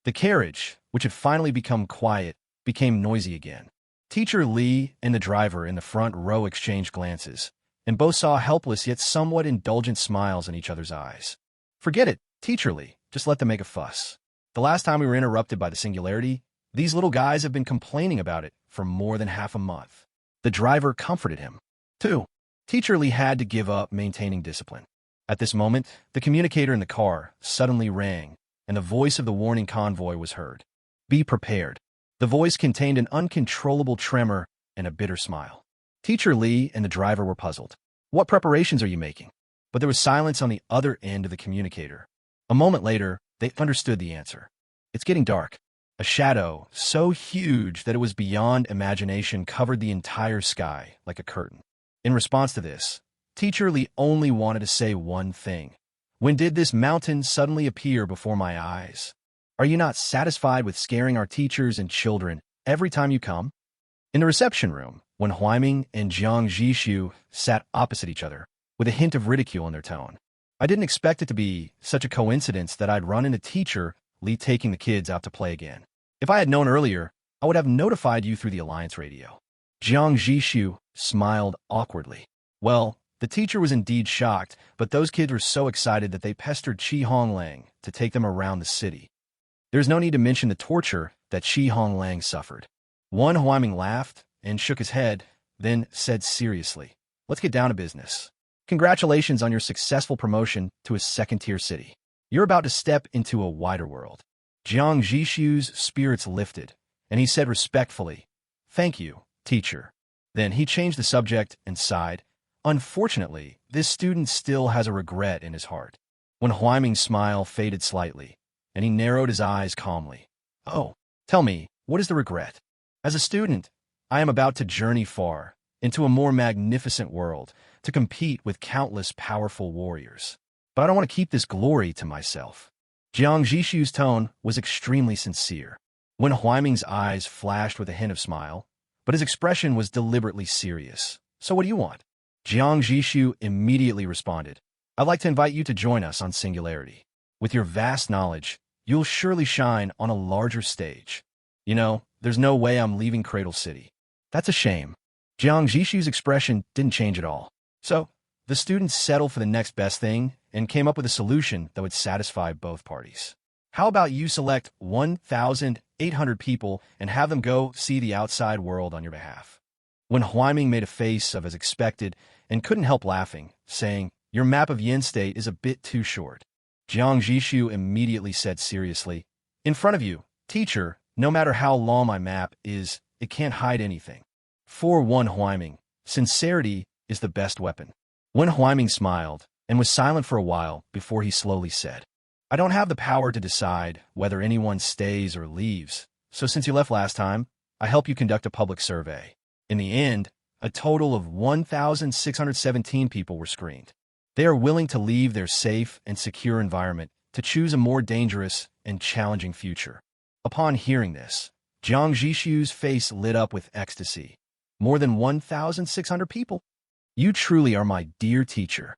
The carriage, which had finally become quiet, became noisy again. Teacher Li and the driver in the front row exchanged glances, and both saw helpless yet somewhat indulgent smiles in each other's eyes. Forget it, Teacher Li, just let them make a fuss. The last time we were interrupted by the singularity, these little guys have been complaining about it for more than half a month. The driver comforted him. 2. Teacher Li had to give up maintaining discipline. At this moment, the communicator in the car suddenly rang, and the voice of the warning convoy was heard. Be prepared. The voice contained an uncontrollable tremor and a bitter smile. Teacher Li and the driver were puzzled. What preparations are you making? But there was silence on the other end of the communicator. A moment later, they understood the answer. It's getting dark. A shadow so huge that it was beyond imagination covered the entire sky like a curtain. In response to this, Teacher Li only wanted to say one thing. When did this mountain suddenly appear before my eyes? Are you not satisfied with scaring our teachers and children every time you come? In the reception room, when Huaiming and Jiang Zhixu sat opposite each other, with a hint of ridicule in their tone, I didn't expect it to be such a coincidence that I'd run into Teacher Li taking the kids out to play again. If I had known earlier, I would have notified you through the Alliance radio. Jiang Zhixu smiled awkwardly. Well, the teacher was indeed shocked, but those kids were so excited that they pestered Honglang to take them around the city. There's no need to mention the torture that Honglang suffered. One Huaiming laughed and shook his head, then said seriously, let's get down to business. Congratulations on your successful promotion to a second-tier city. You're about to step into a wider world. Jiang Zhixu's spirits lifted, and he said respectfully, "Thank you, teacher." Then he changed the subject and sighed. Unfortunately, this student still has a regret in his heart. When Huaiming's smile faded slightly, and he narrowed his eyes calmly. "Oh, tell me, what is the regret?" "As a student, I am about to journey far, into a more magnificent world, to compete with countless powerful warriors. But I don't want to keep this glory to myself." Jiang Zhixu's tone was extremely sincere. When Huaiming's eyes flashed with a hint of smile, but his expression was deliberately serious. "So what do you want?" Jiang Zhixu immediately responded, "I'd like to invite you to join us on Singularity. With your vast knowledge, you'll surely shine on a larger stage. You know, there's no way I'm leaving Cradle City." "That's a shame." Jiang Zhixu's expression didn't change at all. So, the students settled for the next best thing and came up with a solution that would satisfy both parties. "How about you select 1,800 people and have them go see the outside world on your behalf?" When Huaiming made a face of as expected and couldn't help laughing, saying, "Your map of Yin State is a bit too short," Jiang Zhixu immediately said seriously, "In front of you, teacher, no matter how long my map is, it can't hide anything." For one Huaiming, sincerity is the best weapon. When Huaiming smiled and was silent for a while before he slowly said, "I don't have the power to decide whether anyone stays or leaves, so since you left last time, I help you conduct a public survey." In the end, a total of 1,617 people were screened. They are willing to leave their safe and secure environment to choose a more dangerous and challenging future. Upon hearing this, Jiang Zhixu's face lit up with ecstasy. "More than 1,600 people? You truly are my dear teacher."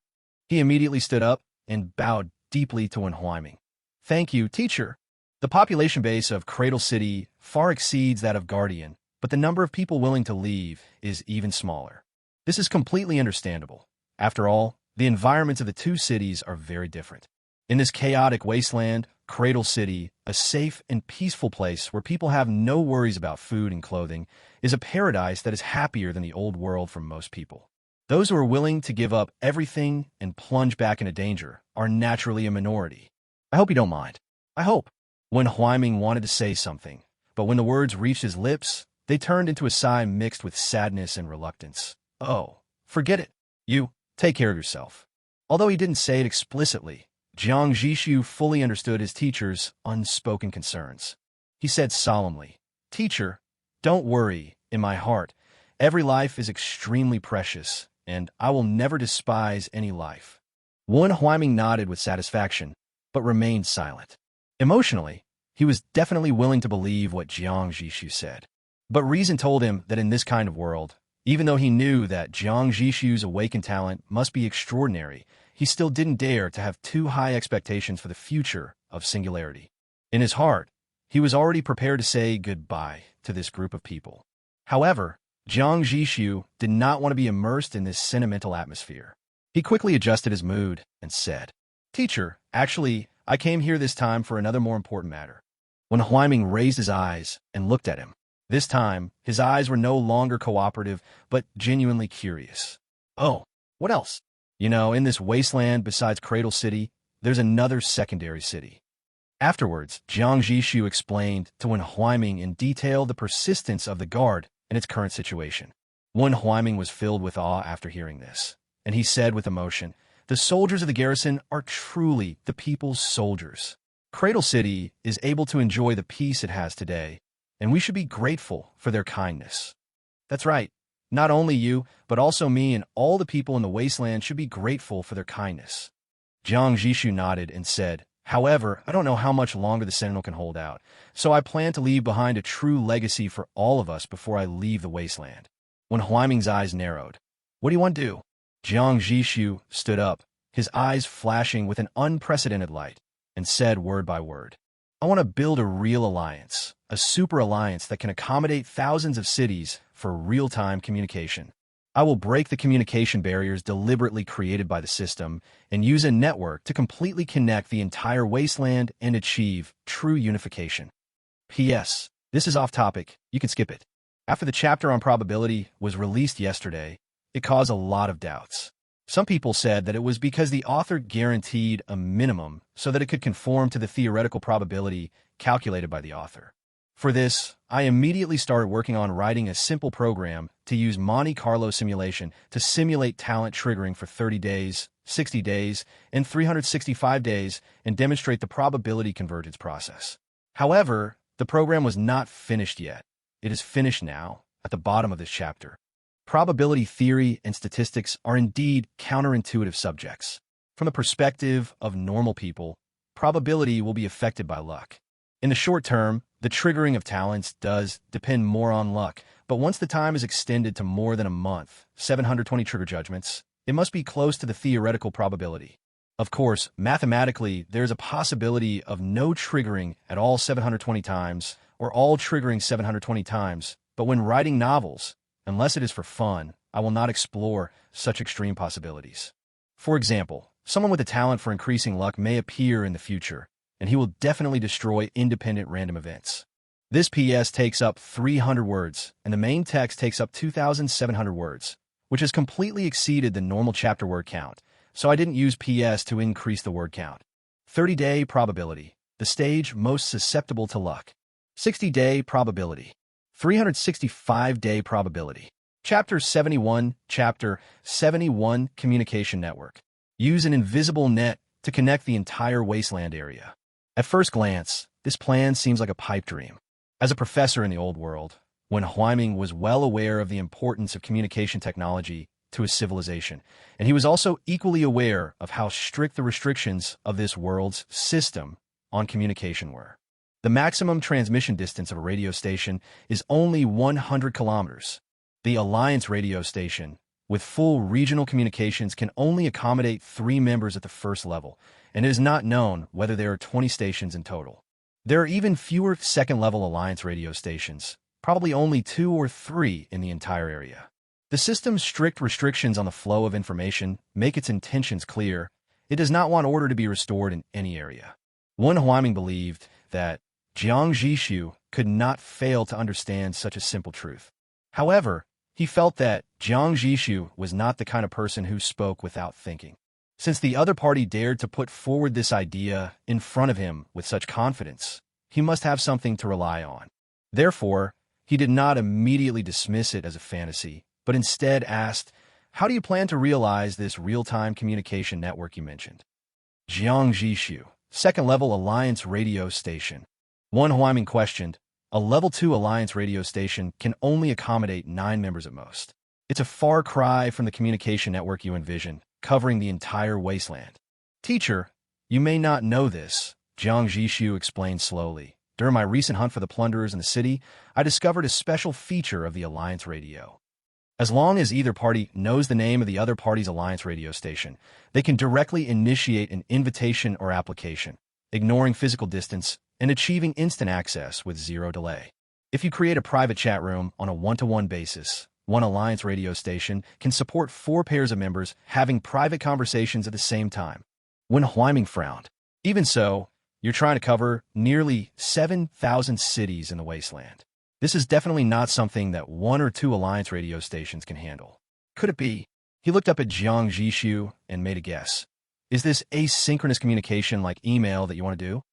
He immediately stood up and bowed deeply to Wen Huaiming. "Thank you, teacher." The population base of Cradle City far exceeds that of Guardian, but the number of people willing to leave is even smaller. This is completely understandable. After all, the environments of the two cities are very different. In this chaotic wasteland, Cradle City, a safe and peaceful place where people have no worries about food and clothing, is a paradise that is happier than the old world for most people. Those who are willing to give up everything and plunge back into danger are naturally a minority. "I hope you don't mind." "I hope." When Huaiming wanted to say something, but when the words reached his lips, they turned into a sigh mixed with sadness and reluctance. "Oh, forget it. You, take care of yourself." Although he didn't say it explicitly, Jiang Zhixu fully understood his teacher's unspoken concerns. He said solemnly, "Teacher, don't worry. In my heart, every life is extremely precious, and I will never despise any life." Wen Huaiming nodded with satisfaction, but remained silent. Emotionally, he was definitely willing to believe what Jiang Zhixu said. But reason told him that in this kind of world, even though he knew that Jiang Zhixu's awakened talent must be extraordinary, he still didn't dare to have too high expectations for the future of Singularity. In his heart, he was already prepared to say goodbye to this group of people. However, Jiang Zhixu did not want to be immersed in this sentimental atmosphere. He quickly adjusted his mood and said, "Teacher, actually, I came here this time for another more important matter." When Huaiming raised his eyes and looked at him, this time, his eyes were no longer cooperative, but genuinely curious. "Oh, what else?" "You know, in this wasteland besides Cradle City, there's another secondary city." Afterwards, Jiang Zhixu explained to Wen Huaiming in detail the persistence of the guard and its current situation. Wen Huaiming was filled with awe after hearing this, and he said with emotion, "The soldiers of the garrison are truly the people's soldiers. Cradle City is able to enjoy the peace it has today, and we should be grateful for their kindness." "That's right. Not only you, but also me and all the people in the wasteland should be grateful for their kindness." Jiang Zhixu nodded and said, "However, I don't know how much longer the Sentinel can hold out, so I plan to leave behind a true legacy for all of us before I leave the wasteland." When Huaiming's eyes narrowed, "What do you want to do?" Jiang Zhixu stood up, his eyes flashing with an unprecedented light, and said word by word, "I want to build a real alliance, a super alliance that can accommodate thousands of cities for real-time communication. I will break the communication barriers deliberately created by the system and use a network to completely connect the entire wasteland and achieve true unification." P.S. This is off topic, you can skip it. After the chapter on probability was released yesterday, it caused a lot of doubts. Some people said that it was because the author guaranteed a minimum so that it could conform to the theoretical probability calculated by the author. For this, I immediately started working on writing a simple program to use Monte Carlo simulation to simulate talent triggering for 30 days, 60 days, and 365 days and demonstrate the probability convergence process. However, the program was not finished yet. It is finished now, at the bottom of this chapter. Probability theory and statistics are indeed counterintuitive subjects. From the perspective of normal people, probability will be affected by luck. In the short term, the triggering of talents does depend more on luck, but once the time is extended to more than a month, 720 trigger judgments, it must be close to the theoretical probability. Of course, mathematically, there's a possibility of no triggering at all 720 times, or all triggering 720 times, but when writing novels, unless it is for fun, I will not explore such extreme possibilities. For example, someone with a talent for increasing luck may appear in the future, and he will definitely destroy independent random events. This PS takes up 300 words, and the main text takes up 2,700 words, which has completely exceeded the normal chapter word count, so I didn't use PS to increase the word count. 30-day probability, the stage most susceptible to luck. 60-day probability. 365-day probability. Chapter 71, Communication Network. Use an invisible net to connect the entire Wasteland area. At first glance, this plan seems like a pipe dream. As a professor in the old world, when Huaiming was well aware of the importance of communication technology to his civilization, and he was also equally aware of how strict the restrictions of this world's system on communication were. The maximum transmission distance of a radio station is only 100 kilometers. The Alliance radio station, with full regional communications, can only accommodate 3 members at the first level, and it is not known whether there are 20 stations in total. There are even fewer second-level Alliance radio stations, probably only 2 or 3 in the entire area. The system's strict restrictions on the flow of information make its intentions clear. It does not want order to be restored in any area. One Huaiming believed that Jiang Zhixu could not fail to understand such a simple truth. However, he felt that Jiang Zhixu was not the kind of person who spoke without thinking. Since the other party dared to put forward this idea in front of him with such confidence, he must have something to rely on. Therefore, he did not immediately dismiss it as a fantasy, but instead asked, "How do you plan to realize this real-time communication network you mentioned?" Jiang Zhixu, second-level Alliance radio station. One Huaiming questioned, "A level 2 Alliance radio station can only accommodate 9 members at most. It's a far cry from the communication network you envision, covering the entire Wasteland." "Teacher, you may not know this," Jiang Zhixu explained slowly. "During my recent hunt for the plunderers in the city, I discovered a special feature of the Alliance radio. As long as either party knows the name of the other party's Alliance radio station, they can directly initiate an invitation or application, ignoring physical distance and achieving instant access with 0 delay. If you create a private chat room on a one-to-one basis, one Alliance radio station can support 4 pairs of members having private conversations at the same time." When Huaiming frowned, "Even so, you're trying to cover nearly 7,000 cities in the Wasteland. This is definitely not something that 1 or 2 Alliance radio stations can handle. Could it be?" He looked up at Jiang Zhixu and made a guess. "Is this asynchronous communication like email that you want to do?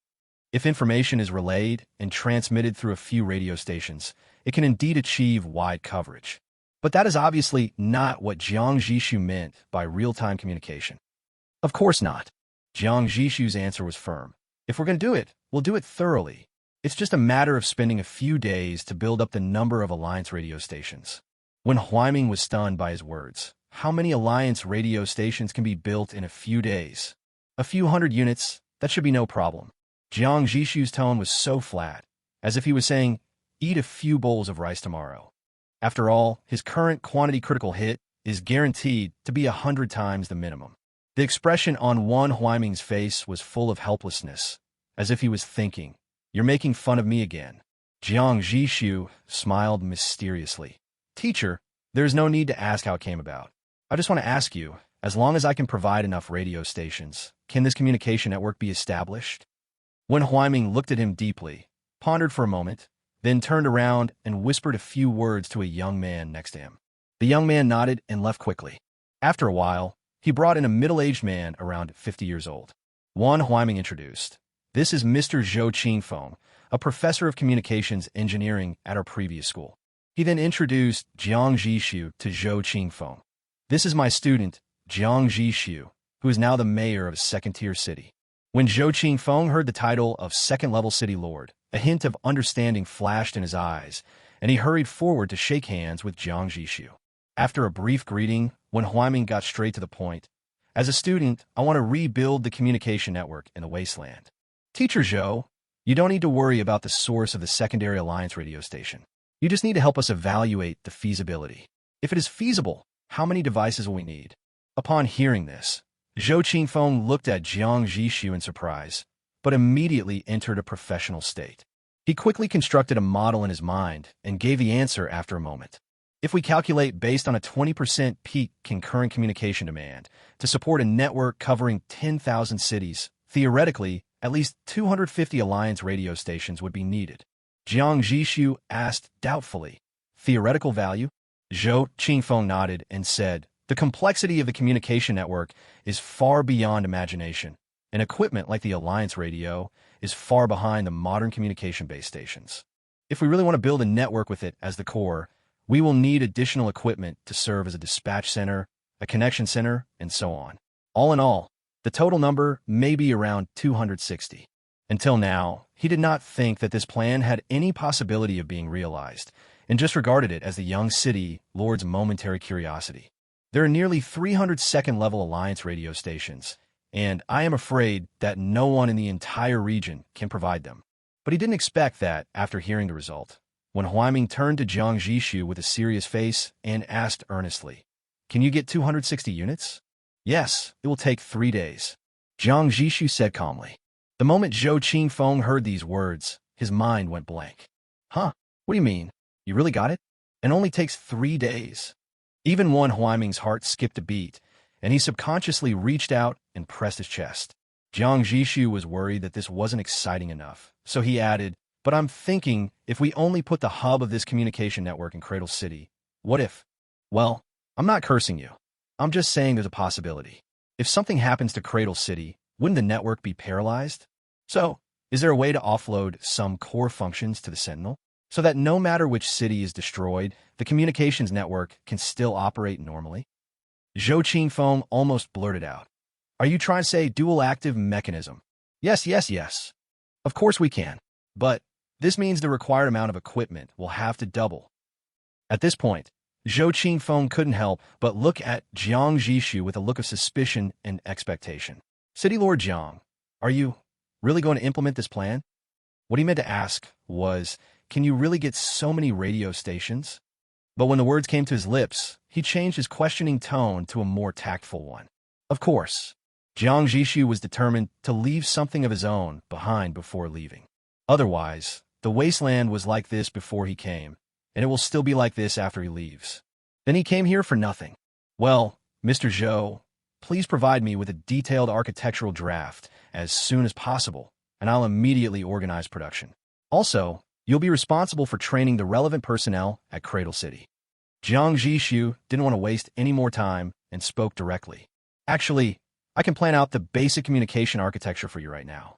If information is relayed and transmitted through a few radio stations, it can indeed achieve wide coverage. But that is obviously not what Jiang Zhixu meant by real-time communication." "Of course not." Jiang Zhixu's answer was firm. "If we're going to do it, we'll do it thoroughly. It's just a matter of spending a few days to build up the number of Alliance radio stations." When Huaiming was stunned by his words, how many Alliance radio stations can be built in a few days? "A few hundred units, that should be no problem." Jiang Zhixu's tone was so flat, as if he was saying, "Eat a few bowls of rice tomorrow." After all, his current quantity critical hit is guaranteed to be 100 times the minimum. The expression on one Huaiming's face was full of helplessness, as if he was thinking, "You're making fun of me again." Jiang Zhixu smiled mysteriously. "Teacher, there's no need to ask how it came about. I just want to ask you, as long as I can provide enough radio stations, can this communication network be established?" When Huaiming looked at him deeply, pondered for a moment, then turned around and whispered a few words to a young man next to him. The young man nodded and left quickly. After a while, He brought in a middle-aged man around 50 years old. Wan Huaiming introduced. This is Mr. Zhou Qingfeng, a professor of communications engineering at our previous school. He then introduced Jiang Zhixu to Zhou Qingfeng. This is my student, Jiang Zhixu, who is now the mayor of a second-tier city. When Zhou Qingfeng heard the title of second-level city lord, a hint of understanding flashed in his eyes, and he hurried forward to shake hands with Jiang Zhixu. After a brief greeting, Wan Huaiming got straight to the point. As a student, I want to rebuild the communication network in the Wasteland. Teacher Zhou, you don't need to worry about the source of the secondary alliance radio station. You just need to help us evaluate the feasibility. If it is feasible, how many devices will we need? Upon hearing this, Zhou Qingfeng looked at Jiang Zhixu in surprise, but immediately entered a professional state. He quickly constructed a model in his mind and gave the answer after a moment. If we calculate based on a 20% peak concurrent communication demand to support a network covering 10,000 cities, theoretically, at least 250 alliance radio stations would be needed. Jiang Zhixu asked doubtfully, theoretical value? Zhou Qingfeng nodded and said, the complexity of the communication network is far beyond imagination, and equipment like the alliance radio is far behind the modern communication base stations. If we really want to build a network with it as the core, we will need additional equipment to serve as a dispatch center, a connection center, and so on. All in all, the total number may be around 260. Until now, he did not think that this plan had any possibility of being realized, and just regarded it as the young city lord's momentary curiosity. There are nearly 300 second-level alliance radio stations, and I am afraid that no one in the entire region can provide them. But he didn't expect that after hearing the result. When Huaiming turned to Jiang Zhixu with a serious face and asked earnestly, can you get 260 units? Yes, it will take 3 days. Jiang Zhixu said calmly. The moment Zhou Qingfeng heard these words, his mind went blank. Huh? What do you mean? You really got it? It only takes 3 days. Even Wan Huaiming's heart skipped a beat, and he subconsciously reached out and pressed his chest. Jiang Zhixu was worried that this wasn't exciting enough, so he added, but I'm thinking if we only put the hub of this communication network in Cradle City, what if? Well, I'm not cursing you. I'm just saying there's a possibility. If something happens to Cradle City, wouldn't the network be paralyzed? So, is there a way to offload some core functions to the Sentinel, so that no matter which city is destroyed, the communications network can still operate normally? Zhou Qingfeng almost blurted out. Are you trying to say dual-active mechanism? Yes, yes, yes. Of course we can. But this means the required amount of equipment will have to double. At this point, Zhou Qingfeng couldn't help but look at Jiang Zhixu with a look of suspicion and expectation. City Lord Jiang, are you really going to implement this plan? What he meant to ask was, can you really get so many radio stations? But when the words came to his lips, he changed his questioning tone to a more tactful one. Of course, Jiang Zhixu was determined to leave something of his own behind before leaving. Otherwise, the Wasteland was like this before he came, and it will still be like this after he leaves. Then he came here for nothing. Well, Mr. Zhou, please provide me with a detailed architectural draft as soon as possible, and I'll immediately organize production. Also, you'll be responsible for training the relevant personnel at Cradle City. Jiang Zhixu didn't want to waste any more time and spoke directly. Actually, I can plan out the basic communication architecture for you right now.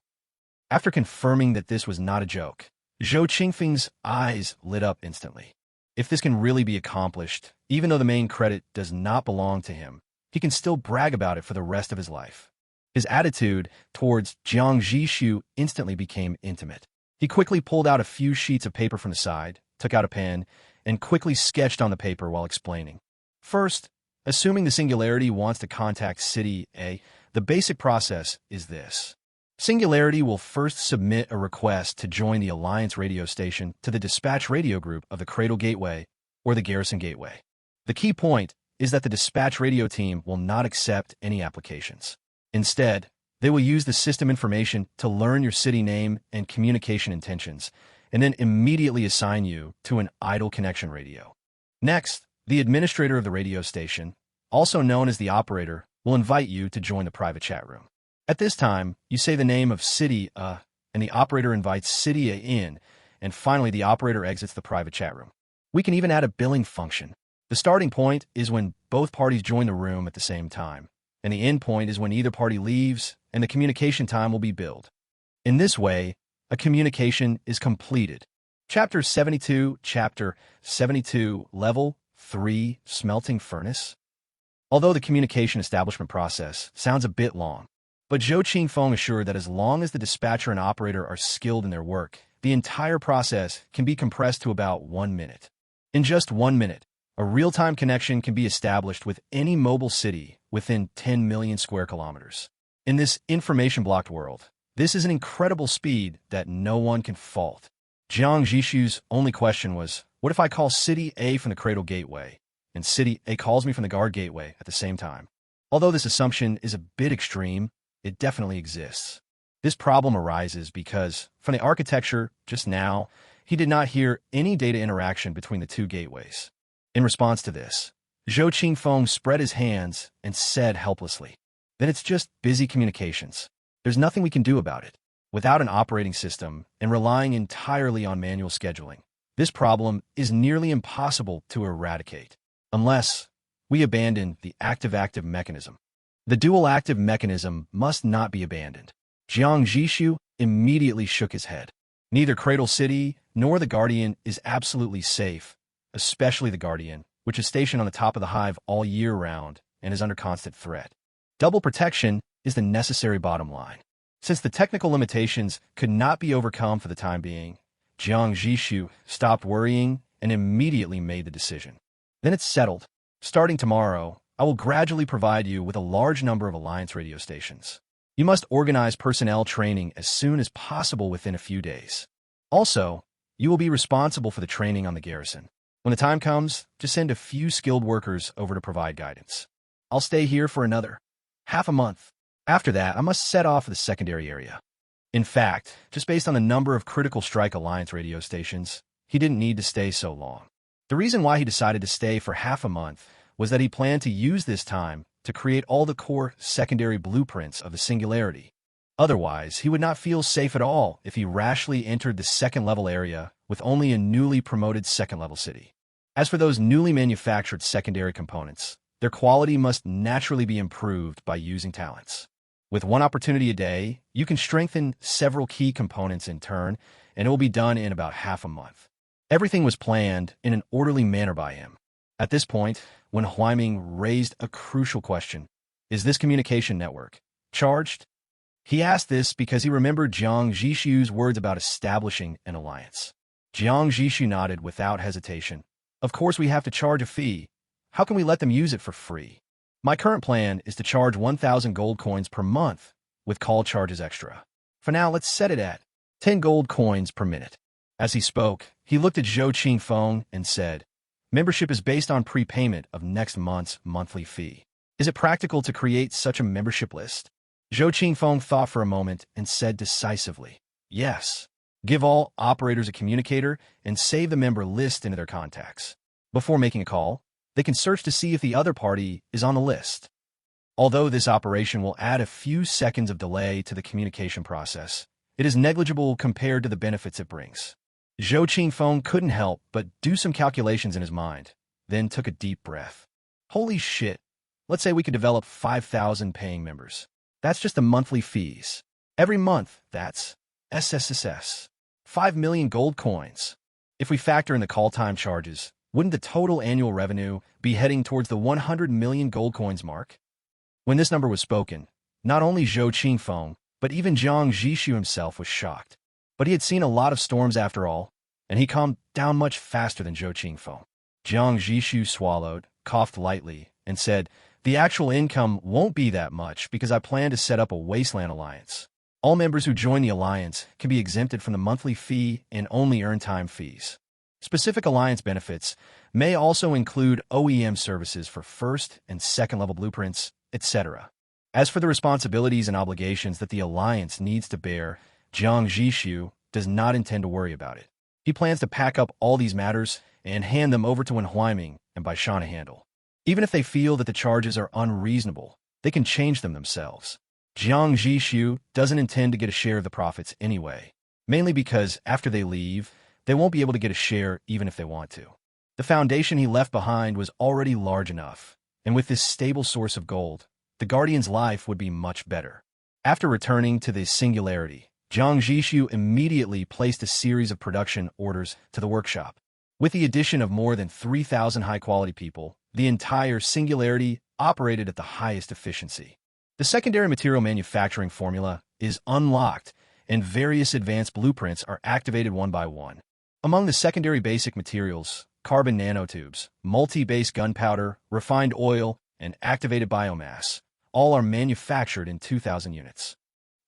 After confirming that this was not a joke, Zhou Qingfeng's eyes lit up instantly. If this can really be accomplished, even though the main credit does not belong to him, he can still brag about it for the rest of his life. His attitude towards Jiang Zhixu instantly became intimate. He quickly pulled out a few sheets of paper from the side, took out a pen, and quickly sketched on the paper while explaining. First, assuming the Singularity wants to contact City A, the basic process is this. Singularity will first submit a request to join the Alliance radio station to the dispatch radio group of the Cradle Gateway or the Garrison Gateway. The key point is that the dispatch radio team will not accept any applications. Instead, they will use the system information to learn your city name and communication intentions, and then immediately assign you to an idle connection radio. Next, the administrator of the radio station, also known as the operator, will invite you to join the private chat room. At this time, you say the name of City A, and the operator invites City A in, and finally the operator exits the private chat room. We can even add a billing function. The starting point is when both parties join the room at the same time, and the endpoint is when either party leaves and the communication time will be billed. In this way, a communication is completed. Chapter 72, Level 3, Smelting Furnace. Although the communication establishment process sounds a bit long, but Zhou Qingfeng assured that as long as the dispatcher and operator are skilled in their work, the entire process can be compressed to about 1 minute. In just 1 minute, a real-time connection can be established with any mobile city within 10 million square kilometers. In this information-blocked world, this is an incredible speed that no one can fault. Jiang Zhixu's only question was, what if I call City A from the Cradle Gateway, and City A calls me from the Guard Gateway at the same time? Although this assumption is a bit extreme, it definitely exists. This problem arises because, from the architecture just now, he did not hear any data interaction between the two gateways. In response to this, Zhou Qingfeng spread his hands and said helplessly, then it's just busy communications. There's nothing we can do about it. Without an operating system and relying entirely on manual scheduling, this problem is nearly impossible to eradicate, unless we abandon the active-active mechanism. The dual-active mechanism must not be abandoned. Jiang Zhixu immediately shook his head. Neither Cradle City nor the Guardian is absolutely safe, especially the Guardian, which is stationed on the top of the hive all year round and is under constant threat. Double protection is the necessary bottom line. Since the technical limitations could not be overcome for the time being, Jiang Zhixu stopped worrying and immediately made the decision. Then it's settled. Starting tomorrow, I will gradually provide you with a large number of Alliance radio stations. You must organize personnel training as soon as possible within a few days. Also, you will be responsible for the training on the garrison. When the time comes, just send a few skilled workers over to provide guidance. I'll stay here for another half a month. After that, I must set off for the secondary area. In fact, just based on the number of critical strike Alliance radio stations, he didn't need to stay so long. The reason why he decided to stay for half a month was that he planned to use this time to create all the core secondary blueprints of the singularity. Otherwise, he would not feel safe at all if he rashly entered the second-level area with only a newly promoted second-level city. As for those newly manufactured secondary components, their quality must naturally be improved by using talents. With one opportunity a day, you can strengthen several key components in turn, and it will be done in about half a month. Everything was planned in an orderly manner by him. At this point, when Huaiming raised a crucial question, is this communication network charged? He asked this because he remembered Jiang Zhixu's words about establishing an alliance. Jiang Zhixu nodded without hesitation. Of course we have to charge a fee. How can we let them use it for free? My current plan is to charge 1,000 gold coins per month, with call charges extra. For now, let's set it at 10 gold coins per minute. As he spoke, he looked at Zhou Qingfeng and said, membership is based on prepayment of next month's monthly fee. Is it practical to create such a membership list? Zhou Qingfeng thought for a moment and said decisively, yes. Give all operators a communicator and save the member list into their contacts. Before making a call, they can search to see if the other party is on the list. Although this operation will add a few seconds of delay to the communication process, it is negligible compared to the benefits it brings. Zhou Qingfeng couldn't help but do some calculations in his mind, then took a deep breath. Holy shit, let's say we could develop 5,000 paying members. That's just the monthly fees. Every month, that's SSSS. 5 million gold coins. If we factor in the call time charges, wouldn't the total annual revenue be heading towards the 100 million gold coins mark? When this number was spoken, not only Zhou Qingfeng, but even Jiang Zhixu himself was shocked. But he had seen a lot of storms after all, and he calmed down much faster than Zhou Qingfeng. Jiang Zhixu swallowed, coughed lightly, and said, the actual income won't be that much because I plan to set up a Wasteland alliance. All members who join the alliance can be exempted from the monthly fee and only earn time fees. Specific alliance benefits may also include OEM services for first and second level blueprints, etc. As for the responsibilities and obligations that the alliance needs to bear, Jiang Zhixu does not intend to worry about it. He plans to pack up all these matters and hand them over to Huaiming and Baishan to handle. Even if they feel that the charges are unreasonable, they can change them themselves. Jiang Zhixu doesn't intend to get a share of the profits anyway, mainly because after they leave, they won't be able to get a share even if they want to. The foundation he left behind was already large enough, and with this stable source of gold, the Guardian's life would be much better. After returning to the singularity, Jiang Zhixu immediately placed a series of production orders to the workshop. With the addition of more than 3,000 high-quality people, the entire singularity operated at the highest efficiency. The secondary material manufacturing formula is unlocked, and various advanced blueprints are activated one by one. Among the secondary basic materials, carbon nanotubes, multi-base gunpowder, refined oil, and activated biomass, all are manufactured in 2,000 units.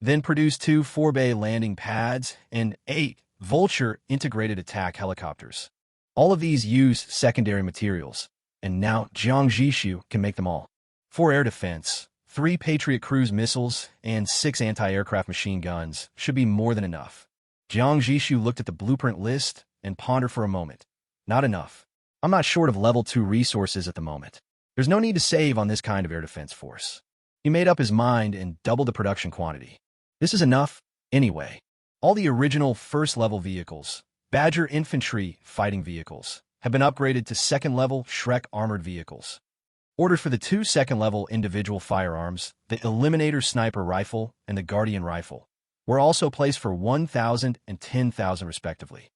Then produce 2 4-bay landing pads and 8 Vulture integrated attack helicopters. All of these use secondary materials, and now Jiang Zhixu can make them all. For air defense, 3 Patriot cruise missiles and 6 anti-aircraft machine guns should be more than enough. Jiang Zhixu looked at the blueprint list and pondered for a moment. Not enough. I'm not short of level 2 resources at the moment. There's no need to save on this kind of air defense force. He made up his mind and doubled the production quantity. This is enough, anyway. All the original first-level vehicles, Badger infantry fighting vehicles, have been upgraded to second-level Shrek armored vehicles. Orders for the 2 second-level individual firearms, the Illuminator sniper rifle and the Guardian rifle, were also placed for 1,000 and 10,000 respectively.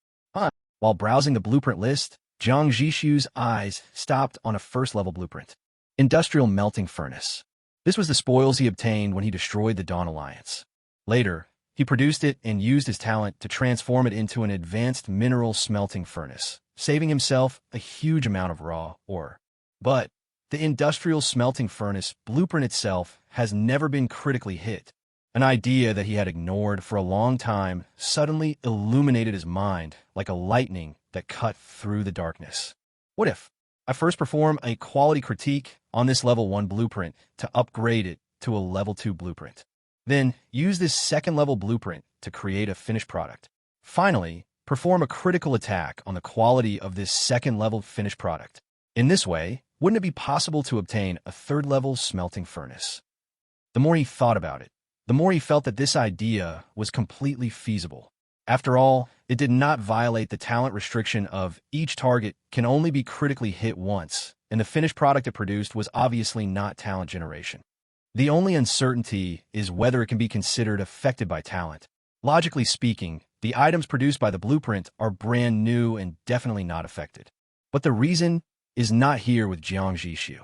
While browsing the blueprint list, Jiang Zhixu's eyes stopped on a first-level blueprint. Industrial melting furnace. This was the spoils he obtained when he destroyed the Dawn Alliance. Later, he produced it and used his talent to transform it into an advanced mineral smelting furnace, saving himself a huge amount of raw ore. But the industrial smelting furnace blueprint itself has never been critically hit. An idea that he had ignored for a long time suddenly illuminated his mind like a lightning that cut through the darkness. What if I first perform a quality critique on this level 1 blueprint to upgrade it to a level 2 blueprint? Then use this second-level blueprint to create a finished product. Finally, perform a critical attack on the quality of this second-level finished product. In this way, wouldn't it be possible to obtain a third-level smelting furnace? The more he thought about it, the more he felt that this idea was completely feasible. After all, it did not violate the talent restriction of each target can only be critically hit once, and the finished product it produced was obviously not talent generation. The only uncertainty is whether it can be considered affected by talent. Logically speaking, the items produced by the blueprint are brand new and definitely not affected. But the reason is not here with Jiang Zhixu.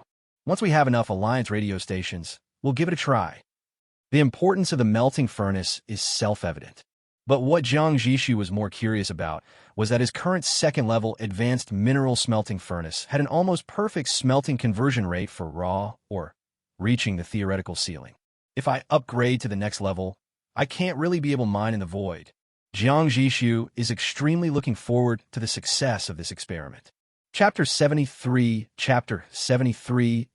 Once we have enough Alliance radio stations, we'll give it a try. The importance of the melting furnace is self-evident. But what Jiang Zhixu was more curious about was that his current second-level advanced mineral smelting furnace had an almost perfect smelting conversion rate for raw ore, reaching the theoretical ceiling. If I upgrade to the next level, I can't really be able to mine in the void. Jiang Zhixu is extremely looking forward to the success of this experiment. Chapter 73,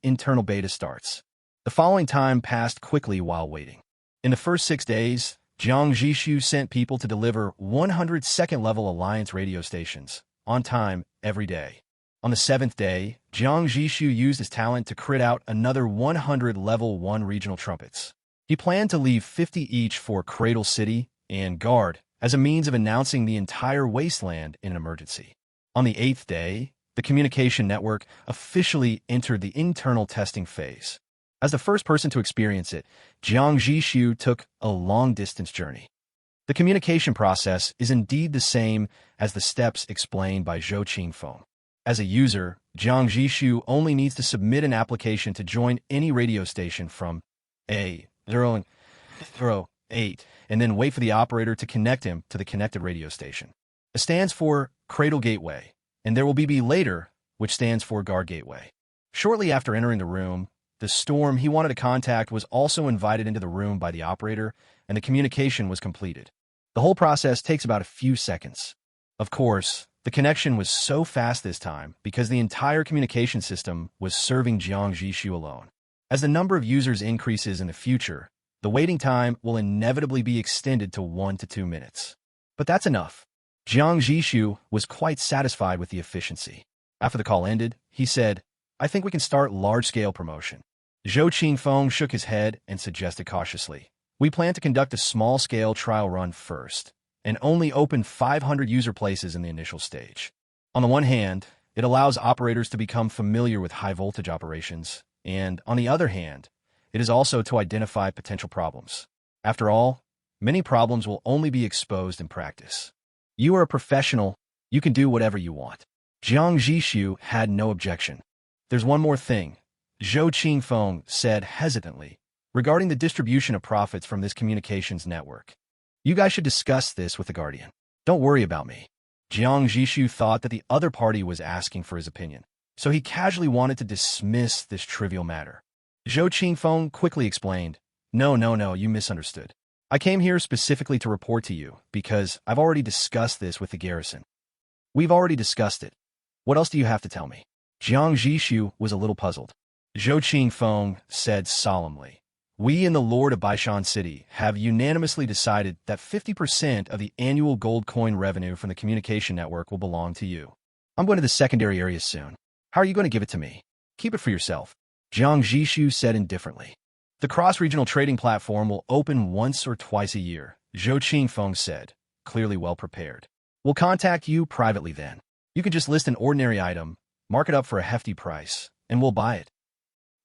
Internal Beta starts. The following time passed quickly while waiting. In the first 6 days, Jiang Zhixu sent people to deliver 100 second-level Alliance radio stations, on time, every day. On the 7th day, Jiang Zhixu used his talent to crit out another 100 level 1 regional trumpets. He planned to leave 50 each for Cradle City and Guard as a means of announcing the entire Wasteland in an emergency. On the 8th day, the communication network officially entered the internal testing phase. As the first person to experience it, Jiang Zhixu took a long-distance journey. The communication process is indeed the same as the steps explained by Zhou Qingfeng. As a user, Jiang Zhixu only needs to submit an application to join any radio station from A008 and then wait for the operator to connect him to the connected radio station. It stands for Cradle Gateway, and there will be B later, which stands for Guard Gateway. Shortly after entering the room, the storm he wanted to contact was also invited into the room by the operator, and the communication was completed. The whole process takes about a few seconds. Of course, the connection was so fast this time because the entire communication system was serving Jiang Zhixu alone. As the number of users increases in the future, the waiting time will inevitably be extended to 1 to 2 minutes. But that's enough. Jiang Zhixu was quite satisfied with the efficiency. After the call ended, he said, "I think we can start large-scale promotion." Zhou Qingfeng shook his head and suggested cautiously, "We plan to conduct a small-scale trial run first, and only open 500 user places in the initial stage. On the one hand, it allows operators to become familiar with high-voltage operations, and on the other hand, it is also to identify potential problems. After all, many problems will only be exposed in practice. You are a professional. You can do whatever you want. Jiang Zhixu had no objection. There's one more thing, Zhou Qingfeng said hesitantly, regarding the distribution of profits from this communications network. You guys should discuss this with the Guardian. Don't worry about me. Jiang Zhixu thought that the other party was asking for his opinion, so he casually wanted to dismiss this trivial matter. Zhou Qingfeng quickly explained, No, you misunderstood. I came here specifically to report to you, because I've already discussed this with the garrison. We've already discussed it. What else do you have to tell me? Jiang Zhixu was a little puzzled. Zhou Qingfeng said solemnly, We in the Lord of Baishan City have unanimously decided that 50% of the annual gold coin revenue from the communication network will belong to you. I'm going to the secondary areas soon. How are you going to give it to me? Keep it for yourself. Jiang Zhixu said indifferently. The cross-regional trading platform will open once or twice a year, Zhou Qingfeng said, clearly well prepared. We'll contact you privately then. You can just list an ordinary item, mark it up for a hefty price, and we'll buy it.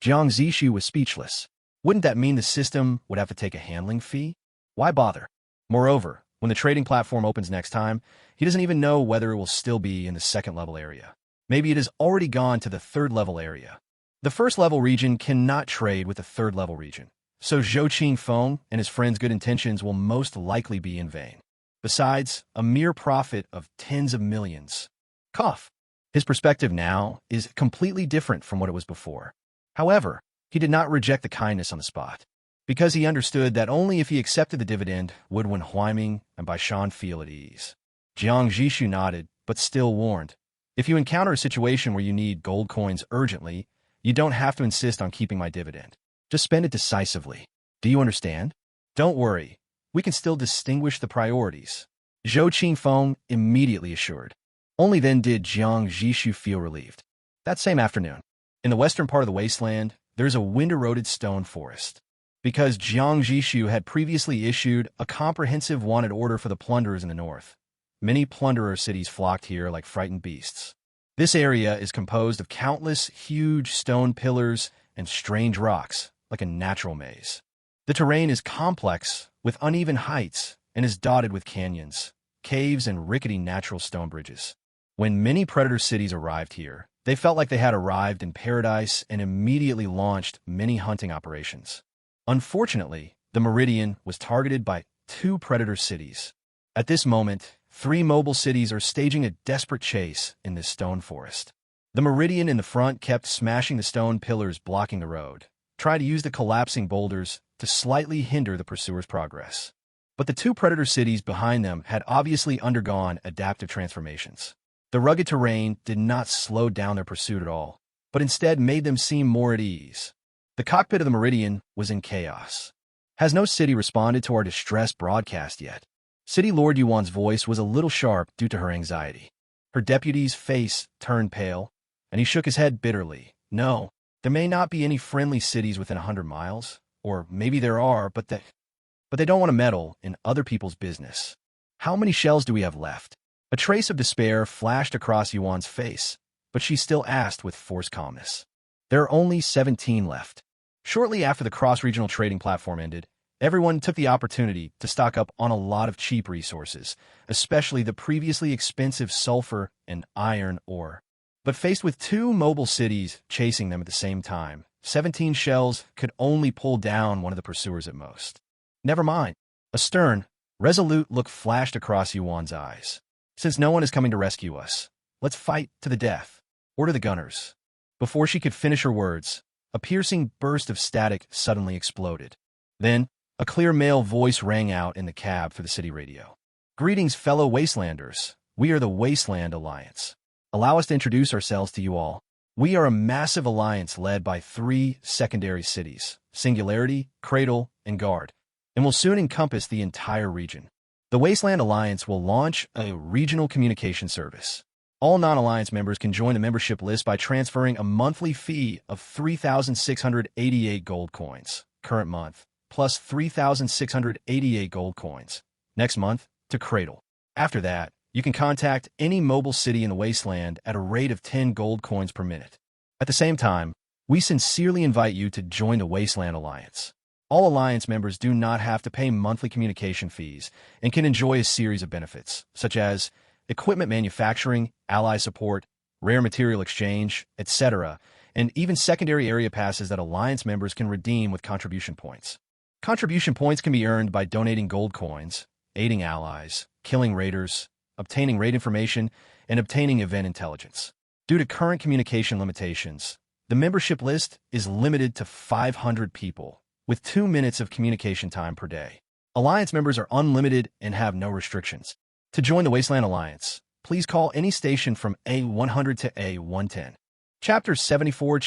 Jiang Zhixu was speechless. Wouldn't that mean the system would have to take a handling fee? Why bother? Moreover, when the trading platform opens next time, he doesn't even know whether it will still be in the second-level area. Maybe it has already gone to the third-level area. The first-level region cannot trade with the third-level region, so Zhou Qingfeng and his friends' good intentions will most likely be in vain. Besides, a mere profit of tens of millions. Cough. His perspective now is completely different from what it was before. However, he did not reject the kindness on the spot, because he understood that only if he accepted the dividend would Wen Huaiming and Baishan feel at ease. Jiang Zhixu nodded, but still warned, if you encounter a situation where you need gold coins urgently, you don't have to insist on keeping my dividend. Just spend it decisively. Do you understand? Don't worry. We can still distinguish the priorities. Zhou Qingfeng immediately assured. Only then did Jiang Zhixu feel relieved. That same afternoon, in the western part of the Wasteland, there's a wind-eroded stone forest. Because Jiang Zhixu had previously issued a comprehensive wanted order for the plunderers in the north, many plunderer cities flocked here like frightened beasts. This area is composed of countless huge stone pillars and strange rocks, like a natural maze. The terrain is complex, with uneven heights, and is dotted with canyons, caves, and rickety natural stone bridges. When many predator cities arrived here, they felt like they had arrived in paradise and immediately launched many hunting operations. Unfortunately, the Meridian was targeted by 2 predator cities. At this moment, 3 mobile cities are staging a desperate chase in this stone forest. The Meridian in the front kept smashing the stone pillars blocking the road, tried to use the collapsing boulders to slightly hinder the pursuers' progress. But the 2 predator cities behind them had obviously undergone adaptive transformations. The rugged terrain did not slow down their pursuit at all, but instead made them seem more at ease. The cockpit of the Meridian was in chaos. Has no city responded to our distress broadcast yet? City Lord Yuan's voice was a little sharp due to her anxiety. Her deputy's face turned pale, and he shook his head bitterly. No, there may not be any friendly cities within 100 miles, or maybe there are, but they don't want to meddle in other people's business. How many shells do we have left? A trace of despair flashed across Yuan's face, but she still asked with forced calmness. There are only 17 left. Shortly after the cross-regional trading platform ended, everyone took the opportunity to stock up on a lot of cheap resources, especially the previously expensive sulfur and iron ore. But faced with 2 mobile cities chasing them at the same time, 17 shells could only pull down one of the pursuers at most. Never mind. A stern, resolute look flashed across Yuan's eyes. Since no one is coming to rescue us, let's fight to the death. Order the gunners. Before she could finish her words, a piercing burst of static suddenly exploded. Then, a clear male voice rang out in the cab through the city radio. Greetings, fellow Wastelanders. We are the Wasteland Alliance. Allow us to introduce ourselves to you all. We are a massive alliance led by 3 secondary cities, Singularity, Cradle, and Guard, and will soon encompass the entire region. The Wasteland Alliance will launch a regional communication service. All non-alliance members can join the membership list by transferring a monthly fee of 3,688 gold coins, current month, plus 3,688 gold coins, next month, to Cradle. After that, you can contact any mobile city in the Wasteland at a rate of 10 gold coins per minute. At the same time, We sincerely invite you to join the Wasteland Alliance. All Alliance members do not have to pay monthly communication fees and can enjoy a series of benefits, such as equipment manufacturing, ally support, rare material exchange, etc., and even secondary area passes that Alliance members can redeem with contribution points. Contribution points can be earned by donating gold coins, aiding allies, killing raiders, obtaining raid information, and obtaining event intelligence. Due to current communication limitations, the membership list is limited to 500 people, with 2 minutes of communication time per day. Alliance members are unlimited and have no restrictions. To join the Wasteland Alliance, please call any station from A100 to A110. Chapter 74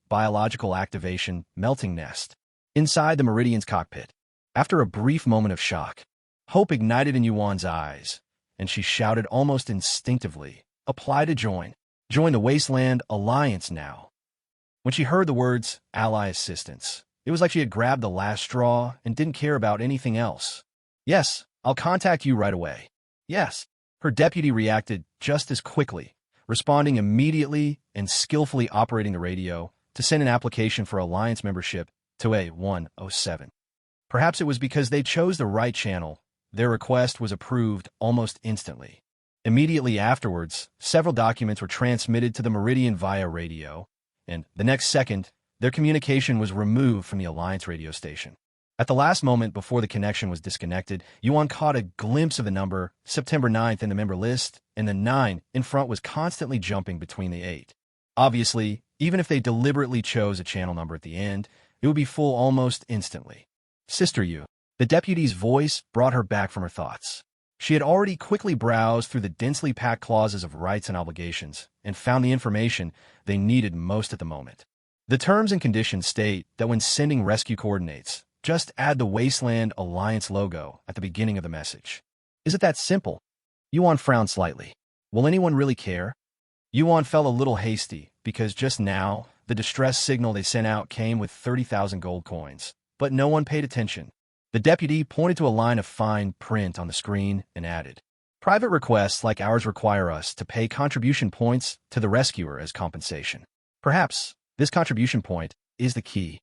Biological Activation Melting Nest. Inside the Meridian's cockpit. After a brief moment of shock, hope ignited in Yuan's eyes, and she shouted almost instinctively, "Apply to join. Join the Wasteland Alliance now." When she heard the words, ally assistance, it was like she had grabbed the last straw and didn't care about anything else. "Yes, I'll contact you right away." "Yes." Her deputy reacted just as quickly, responding immediately and skillfully operating the radio to send an application for Alliance membership to A107. Perhaps it was because they chose the right channel. Their request was approved almost instantly. Immediately afterwards, several documents were transmitted to the Meridian via radio, and the next second, their communication was removed from the Alliance radio station. At the last moment before the connection was disconnected, Yuan caught a glimpse of the number September 9th in the member list, and the 9 in front was constantly jumping between the 8. Obviously, even if they deliberately chose a channel number at the end, it would be full almost instantly. "Sister Yu." The deputy's voice brought her back from her thoughts. She had already quickly browsed through the densely packed clauses of rights and obligations and found the information they needed most at the moment. The terms and conditions state that when sending rescue coordinates, just add the Wasteland Alliance logo at the beginning of the message. Is it that simple? Yuan frowned slightly. Will anyone really care? Yuan felt a little hasty because just now, the distress signal they sent out came with 30,000 gold coins, but no one paid attention. The deputy pointed to a line of fine print on the screen and added, "Private requests like ours require us to pay contribution points to the rescuer as compensation. Perhaps this contribution point is the key.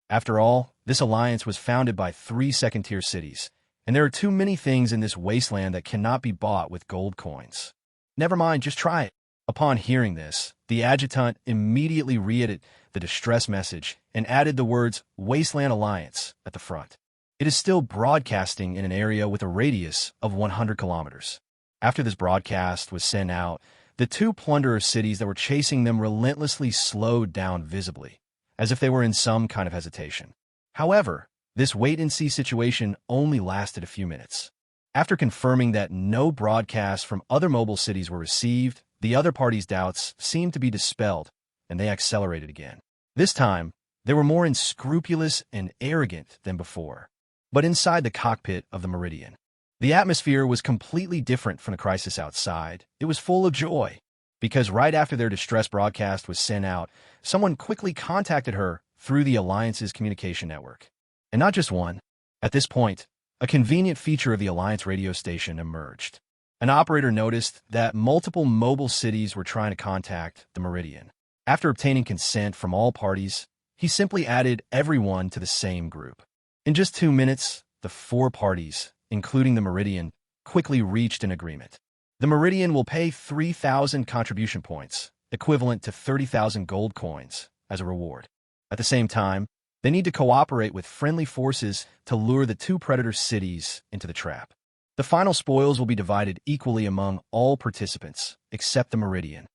After all, this alliance was founded by 3 second-tier cities, and there are too many things in this wasteland that cannot be bought with gold coins. Never mind, just try it." Upon hearing this, the adjutant immediately reedited the distress message and added the words Wasteland Alliance at the front. It is still broadcasting in an area with a radius of 100 kilometers. After this broadcast was sent out, the 2 plunderer cities that were chasing them relentlessly slowed down visibly, as if they were in some kind of hesitation. However, this wait-and-see situation only lasted a few minutes. After confirming that no broadcasts from other mobile cities were received, the other party's doubts seemed to be dispelled, and they accelerated again. This time, they were more unscrupulous and arrogant than before. But inside the cockpit of the Meridian, the atmosphere was completely different from the crisis outside. It was full of joy, because right after their distress broadcast was sent out, someone quickly contacted her through the Alliance's communication network. And not just one. At this point, a convenient feature of the Alliance radio station emerged. An operator noticed that multiple mobile cities were trying to contact the Meridian. After obtaining consent from all parties, he simply added everyone to the same group. In just 2 minutes, the 4 parties, including the Meridian, quickly reached an agreement. The Meridian will pay 3,000 contribution points, equivalent to 30,000 gold coins, as a reward. At the same time, they need to cooperate with friendly forces to lure the 2 predator cities into the trap. The final spoils will be divided equally among all participants, except the Meridian.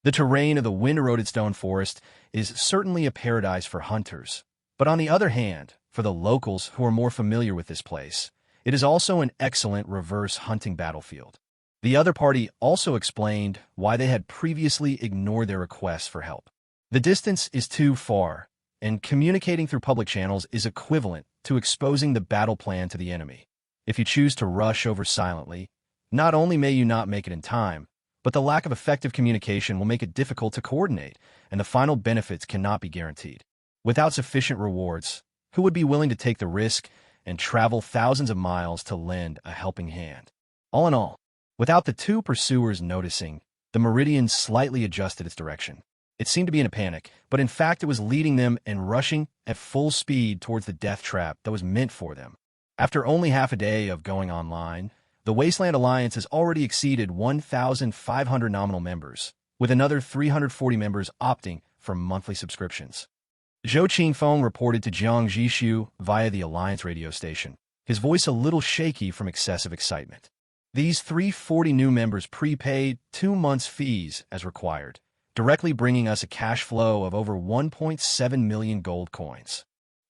The terrain of the wind-eroded stone forest is certainly a paradise for hunters, but on the other hand, for the locals who are more familiar with this place, it is also an excellent reverse hunting battlefield. The other party also explained why they had previously ignored their requests for help. The distance is too far, and communicating through public channels is equivalent to exposing the battle plan to the enemy. If you choose to rush over silently, not only may you not make it in time, but the lack of effective communication will make it difficult to coordinate, and the final benefits cannot be guaranteed. Without sufficient rewards, who would be willing to take the risk and travel thousands of miles to lend a helping hand? All in all, without the 2 pursuers noticing, the Meridian slightly adjusted its direction. It seemed to be in a panic, but in fact it was leading them and rushing at full speed towards the death trap that was meant for them. After only half a day of going online, the Wasteland Alliance has already exceeded 1,500 nominal members, with another 340 members opting for monthly subscriptions. Zhou Qingfeng reported to Jiang Zhixu via the Alliance radio station, his voice a little shaky from excessive excitement. These 340 new members prepaid 2 months' fees as required, directly bringing us a cash flow of over 1.7 million gold coins.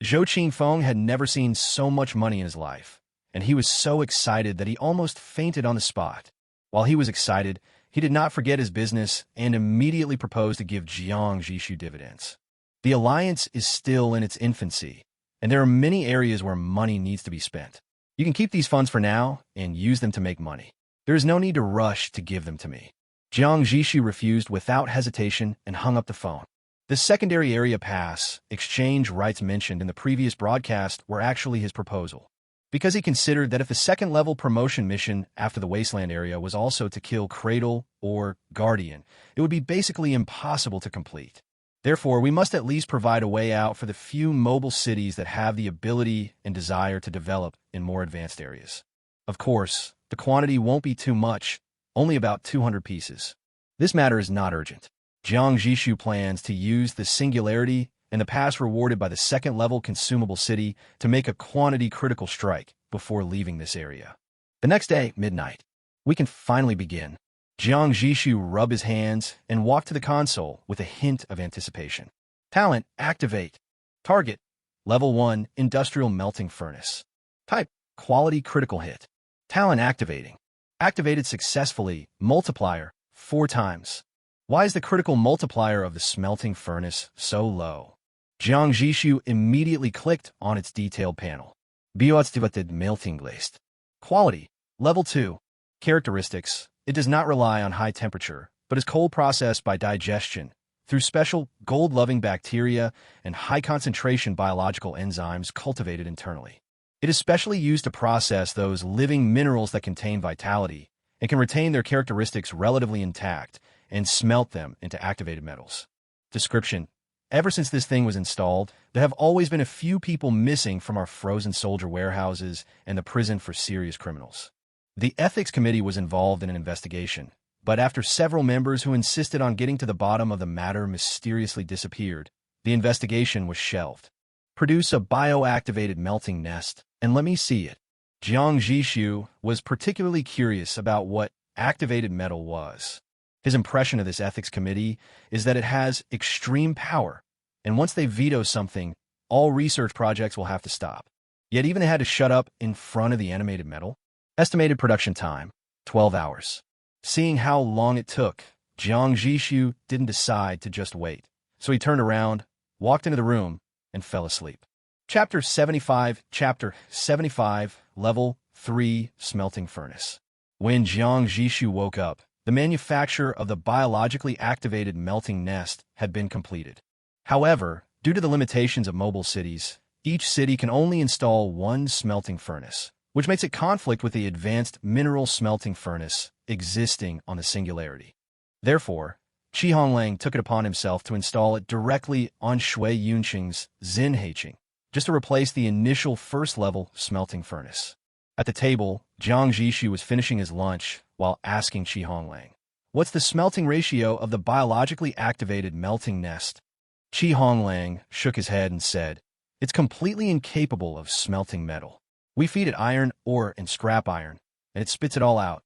Zhou Qingfeng had never seen so much money in his life, and he was so excited that he almost fainted on the spot. While he was excited, he did not forget his business and immediately proposed to give Jiang Zhixu dividends. The alliance is still in its infancy, and there are many areas where money needs to be spent. You can keep these funds for now and use them to make money. There is no need to rush to give them to me. Jiang Zhixu refused without hesitation and hung up the phone. The secondary area pass exchange rights mentioned in the previous broadcast were actually his proposal, because he considered that if the second-level promotion mission after the Wasteland area was also to kill Cradle or Guardian, it would be basically impossible to complete. Therefore, we must at least provide a way out for the few mobile cities that have the ability and desire to develop in more advanced areas. Of course, the quantity won't be too much, only about 200 pieces. This matter is not urgent. Jiang Zhixu plans to use the singularity and the pass rewarded by the second-level consumable city to make a quantity-critical strike before leaving this area. The next day, midnight, we can finally begin. Jiang Zhixu rubbed his hands and walked to the console with a hint of anticipation. Talent, activate. Target, level 1, industrial melting furnace. Type, quality critical hit. Talent activating. Activated successfully, multiplier, 4 times. Why is the critical multiplier of the smelting furnace so low? Jiang Zhixu immediately clicked on its detailed panel. Bioactivated melting glazed. Quality, level 2. Characteristics, it does not rely on high temperature, but is cold processed by digestion through special gold-loving bacteria and high-concentration biological enzymes cultivated internally. It is specially used to process those living minerals that contain vitality and can retain their characteristics relatively intact and smelt them into activated metals. Description: ever since this thing was installed, there have always been a few people missing from our frozen soldier warehouses and the prison for serious criminals. The ethics committee was involved in an investigation, but after several members who insisted on getting to the bottom of the matter mysteriously disappeared, the investigation was shelved. Produce a bioactivated melting nest, and let me see it. Jiang Zhixu was particularly curious about what activated metal was. His impression of this ethics committee is that it has extreme power, and once they veto something, all research projects will have to stop. Yet even they had to shut up in front of the animated metal. Estimated production time, 12 hours. Seeing how long it took, Jiang Zhixu didn't decide to just wait. So he turned around, walked into the room, and fell asleep. Chapter 75, Level 3, Smelting Furnace. When Jiang Zhixu woke up, the manufacture of the biologically activated melting nest had been completed. However, due to the limitations of mobile cities, each city can only install 1 smelting furnace, which makes it conflict with the advanced mineral smelting furnace existing on the singularity. Therefore, Honglang took it upon himself to install it directly on Shui Yunqing's Xinheiqing, just to replace the initial first-level smelting furnace. At the table, Jiang Zhixu was finishing his lunch while asking Honglang, "What's the smelting ratio of the biologically activated melting nest?" Honglang shook his head and said, "It's completely incapable of smelting metal. We feed it iron, ore, and scrap iron, and it spits it all out."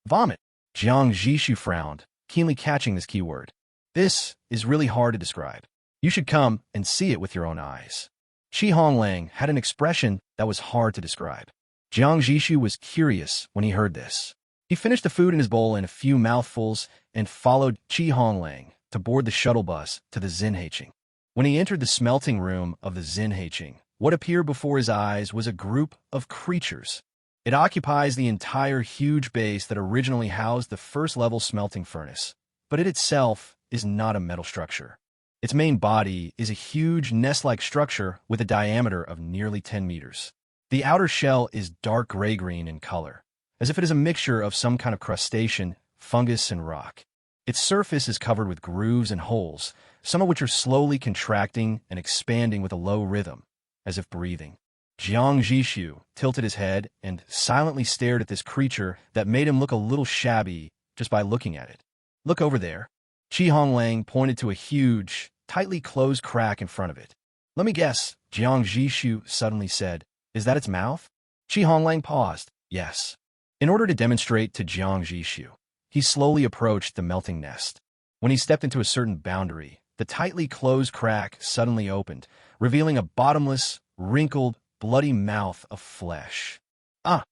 Vomit. Jiang Zhixu frowned, keenly catching this keyword. "This is really hard to describe. You should come and see it with your own eyes." Honglang had an expression that was hard to describe. Jiang Zhixu was curious when he heard this. He finished the food in his bowl in a few mouthfuls and followed Honglang to board the shuttle bus to the Xinheiqing. When he entered the smelting room of the Xinheiqing, what appeared before his eyes was a group of creatures. It occupies the entire huge base that originally housed the first-level smelting furnace, but it itself is not a metal structure. Its main body is a huge nest-like structure with a diameter of nearly 10 meters. The outer shell is dark gray-green in color, as if it is a mixture of some kind of crustacean, fungus, and rock. Its surface is covered with grooves and holes, some of which are slowly contracting and expanding with a low rhythm, as if breathing. Jiang Zhixu tilted his head and silently stared at this creature that made him look a little shabby just by looking at it. "Look over there." Honglang pointed to a huge, tightly closed crack in front of it. "Let me guess," Jiang Zhixu suddenly said. "Is that its mouth?" Honglang paused. "Yes." In order to demonstrate to Jiang Zhixu, he slowly approached the melting nest. When he stepped into a certain boundary, the tightly closed crack suddenly opened, revealing a bottomless, wrinkled, bloody mouth of flesh. Ah!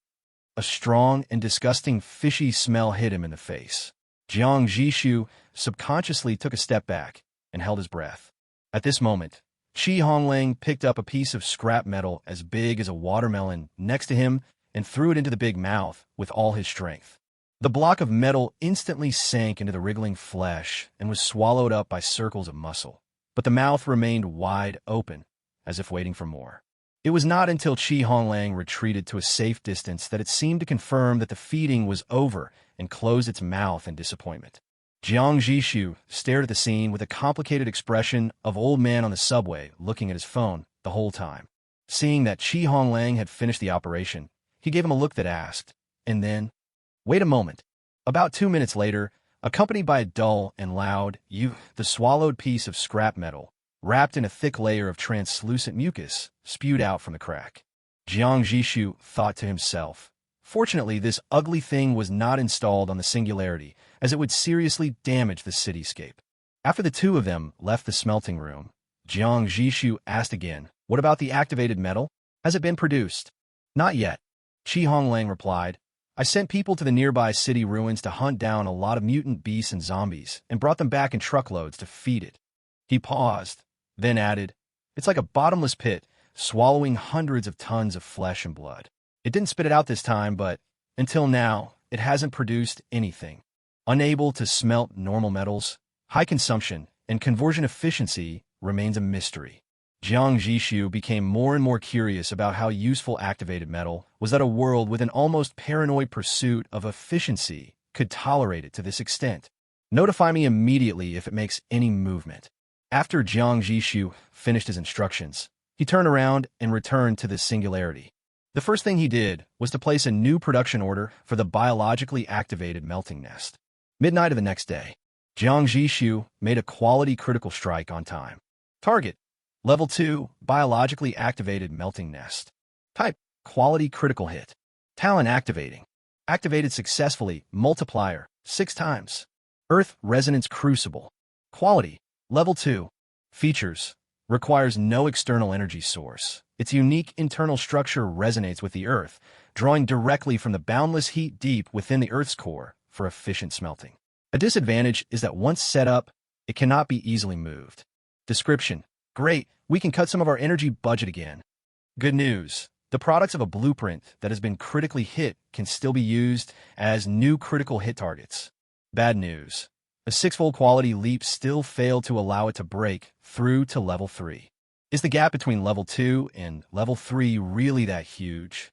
A strong and disgusting fishy smell hit him in the face. Jiang Zhixu subconsciously took a step back and held his breath. At this moment, Honglang picked up a piece of scrap metal as big as a watermelon next to him and threw it into the big mouth with all his strength. The block of metal instantly sank into the wriggling flesh and was swallowed up by circles of muscle. But the mouth remained wide open, as if waiting for more. It was not until Honglang retreated to a safe distance that it seemed to confirm that the feeding was over and closed its mouth in disappointment. Jiang Zhixu stared at the scene with a complicated expression of old man on the subway looking at his phone the whole time. Seeing that Honglang had finished the operation, he gave him a look that asked, "And then?" "Wait a moment." About 2 minutes later, accompanied by a dull and loud the swallowed piece of scrap metal, wrapped in a thick layer of translucent mucus, spewed out from the crack. Jiang Zhixu thought to himself, fortunately this ugly thing was not installed on the singularity, as it would seriously damage the cityscape. After the two of them left the smelting room, Jiang Zhixu asked again, "What about the activated metal? Has it been produced?" "Not yet," Honglang replied. "I sent people to the nearby city ruins to hunt down a lot of mutant beasts and zombies and brought them back in truckloads to feed it." He paused, then added, "It's like a bottomless pit, swallowing hundreds of tons of flesh and blood. It didn't spit it out this time, but until now, it hasn't produced anything. Unable to smelt normal metals, high consumption and conversion efficiency remains a mystery." Jiang Zhixu became more and more curious about how useful activated metal was that a world with an almost paranoid pursuit of efficiency could tolerate it to this extent. "Notify me immediately if it makes any movement." After Jiang Zhixu finished his instructions, he turned around and returned to the singularity. The first thing he did was to place a new production order for the biologically activated melting nest. Midnight of the next day, Jiang Zhixu made a quality critical strike on time. Target: Level 2, biologically activated melting nest. Type: quality critical hit. Talent activating. Activated successfully, multiplier, 6 times. Earth resonance crucible. Quality: Level 2. Features: requires no external energy source. Its unique internal structure resonates with the Earth, drawing directly from the boundless heat deep within the Earth's core for efficient smelting. A disadvantage is that once set up, it cannot be easily moved. Description: great, we can cut some of our energy budget again. Good news: the products of a blueprint that has been critically hit can still be used as new critical hit targets. Bad news: a 6-fold quality leap still failed to allow it to break through to level 3. Is the gap between level 2 and level 3 really that huge?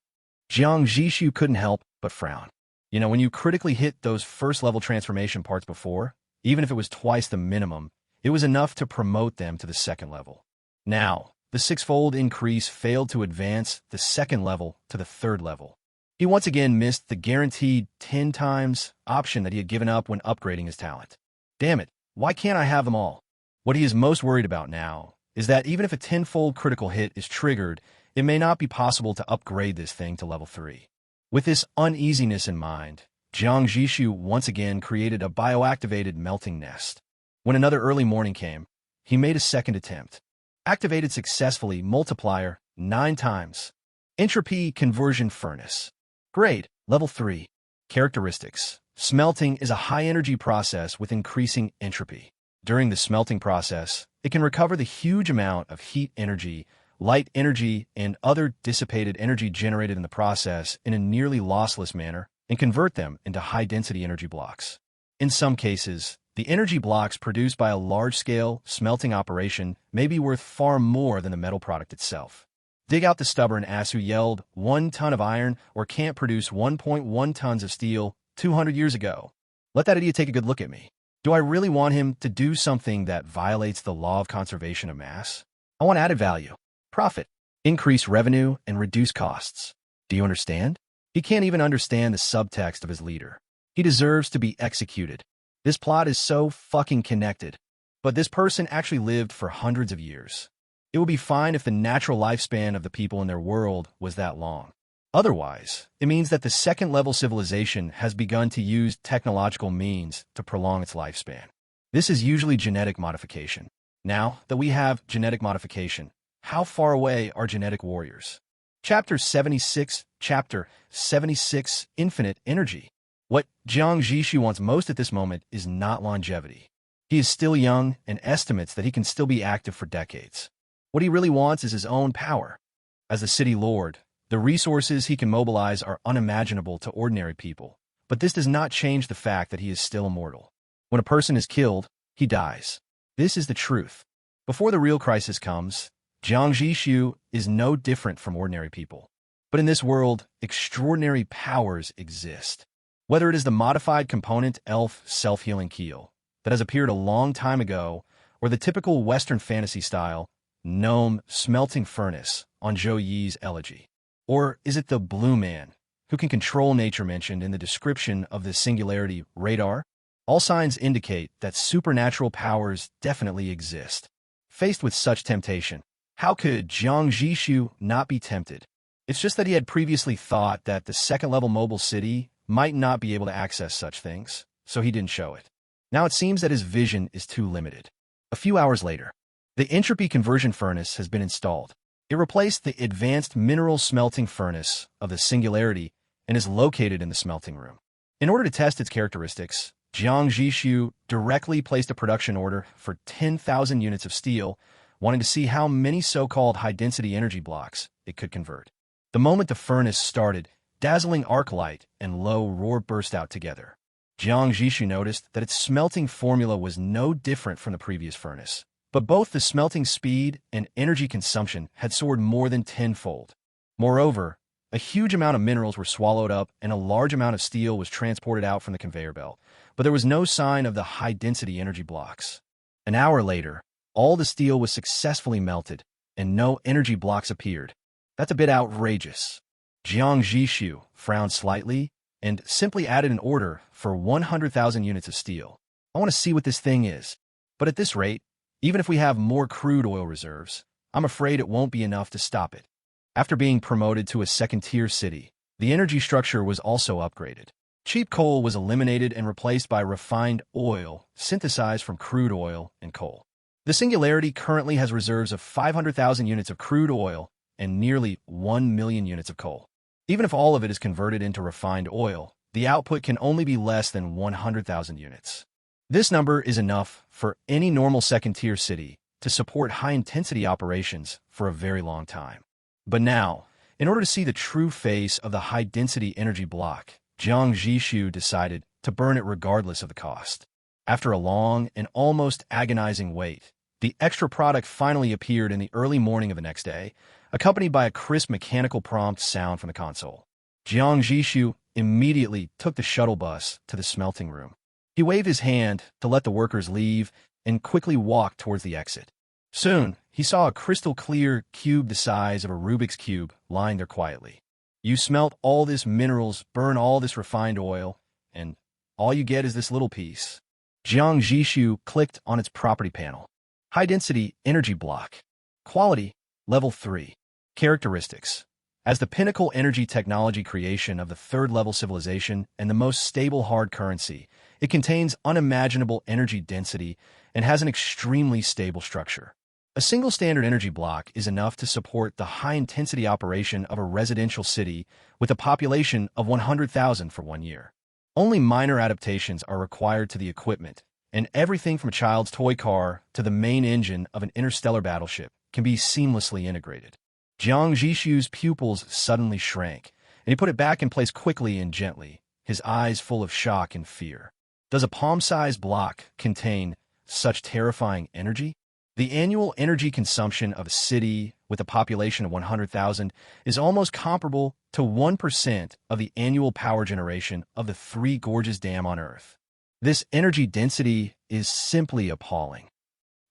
Jiang Zhixu couldn't help but frown. You know, when you critically hit those first-level transformation parts before, even if it was twice the minimum, it was enough to promote them to the second level. Now, the 6-fold increase failed to advance the second level to the third level. He once again missed the guaranteed 10 times option that he had given up when upgrading his talent. Damn it, why can't I have them all? What he is most worried about now is that even if a 10-fold critical hit is triggered, it may not be possible to upgrade this thing to level 3. With this uneasiness in mind, Jiang Zhixu once again created a bioactivated melting nest. When another early morning came, he made a second attempt. Activated successfully, multiplier, 9 times. Entropy conversion furnace. Grade, level 3. Characteristics: smelting is a high-energy process with increasing entropy. During the smelting process, it can recover the huge amount of heat energy, light energy, and other dissipated energy generated in the process in a nearly lossless manner and convert them into high-density energy blocks. In some cases, the energy blocks produced by a large-scale smelting operation may be worth far more than the metal product itself. Dig out the stubborn ass who yelled 1 ton of iron or can't produce 1.1 tons of steel 200 years ago. Let that idiot take a good look at me. Do I really want him to do something that violates the law of conservation of mass? I want added value, profit, increase revenue, and reduce costs. Do you understand? He can't even understand the subtext of his leader. He deserves to be executed. This plot is so fucking connected. But this person actually lived for hundreds of years. It would be fine if the natural lifespan of the people in their world was that long. Otherwise, it means that the second-level civilization has begun to use technological means to prolong its lifespan. This is usually genetic modification. Now that we have genetic modification, how far away are genetic warriors? Chapter 76, Infinite Energy. What Jiang Zhixu wants most at this moment is not longevity. He is still young and estimates that he can still be active for decades. What he really wants is his own power. As the city lord, the resources he can mobilize are unimaginable to ordinary people, but this does not change the fact that he is still immortal. When a person is killed, he dies. This is the truth. Before the real crisis comes, Jiang Zhixu is no different from ordinary people. But in this world, extraordinary powers exist. Whether it is the modified component elf self-healing keel that has appeared a long time ago, or the typical Western fantasy style gnome smelting furnace on Zhou Yi's elegy. Or is it the blue man who can control nature mentioned in the description of the singularity radar? All signs indicate that supernatural powers definitely exist. Faced with such temptation, how could Jiang Zhixu not be tempted? It's just that he had previously thought that the second-level mobile city might not be able to access such things, so he didn't show it. Now it seems that his vision is too limited. A few hours later, the entropy conversion furnace has been installed. It replaced the advanced mineral smelting furnace of the singularity and is located in the smelting room. In order to test its characteristics, Jiang Zhixu directly placed a production order for 10,000 units of steel, wanting to see how many so-called high-density energy blocks it could convert. The moment the furnace started, dazzling arc light and low roar burst out together. Jiang Zhixu noticed that its smelting formula was no different from the previous furnace, but both the smelting speed and energy consumption had soared more than tenfold. Moreover, a huge amount of minerals were swallowed up and a large amount of steel was transported out from the conveyor belt, but there was no sign of the high-density energy blocks. An hour later, all the steel was successfully melted, and no energy blocks appeared. That's a bit outrageous. Jiang Zhixu frowned slightly and simply added an order for 100,000 units of steel. I want to see what this thing is. But at this rate, even if we have more crude oil reserves, I'm afraid it won't be enough to stop it. After being promoted to a second-tier city, the energy structure was also upgraded. Cheap coal was eliminated and replaced by refined oil, synthesized from crude oil and coal. The singularity currently has reserves of 500,000 units of crude oil and nearly 1 million units of coal. Even if all of it is converted into refined oil, the output can only be less than 100,000 units. This number is enough for any normal second-tier city to support high-intensity operations for a very long time. But now, in order to see the true face of the high-density energy block, Jiang Zhixu decided to burn it regardless of the cost. After a long and almost agonizing wait, the extra product finally appeared in the early morning of the next day, accompanied by a crisp mechanical prompt sound from the console. Jiang Zhixu immediately took the shuttle bus to the smelting room. He waved his hand to let the workers leave and quickly walked towards the exit. Soon, he saw a crystal-clear cube the size of a Rubik's Cube lying there quietly. You smelt all this minerals, burn all this refined oil, and all you get is this little piece. Jiang Zhixu clicked on its property panel. High-density energy block. Quality, level 3. Characteristics. As the pinnacle energy technology creation of the third-level civilization and the most stable hard currency, it contains unimaginable energy density and has an extremely stable structure. A single standard energy block is enough to support the high-intensity operation of a residential city with a population of 100,000 for 1 year. Only minor adaptations are required to the equipment, and everything from a child's toy car to the main engine of an interstellar battleship can be seamlessly integrated. Jiang Zhixu's pupils suddenly shrank, and he put it back in place quickly and gently, his eyes full of shock and fear. Does a palm-sized block contain such terrifying energy? The annual energy consumption of a city with a population of 100,000 is almost comparable to 1% of the annual power generation of the Three Gorges Dam on Earth. This energy density is simply appalling.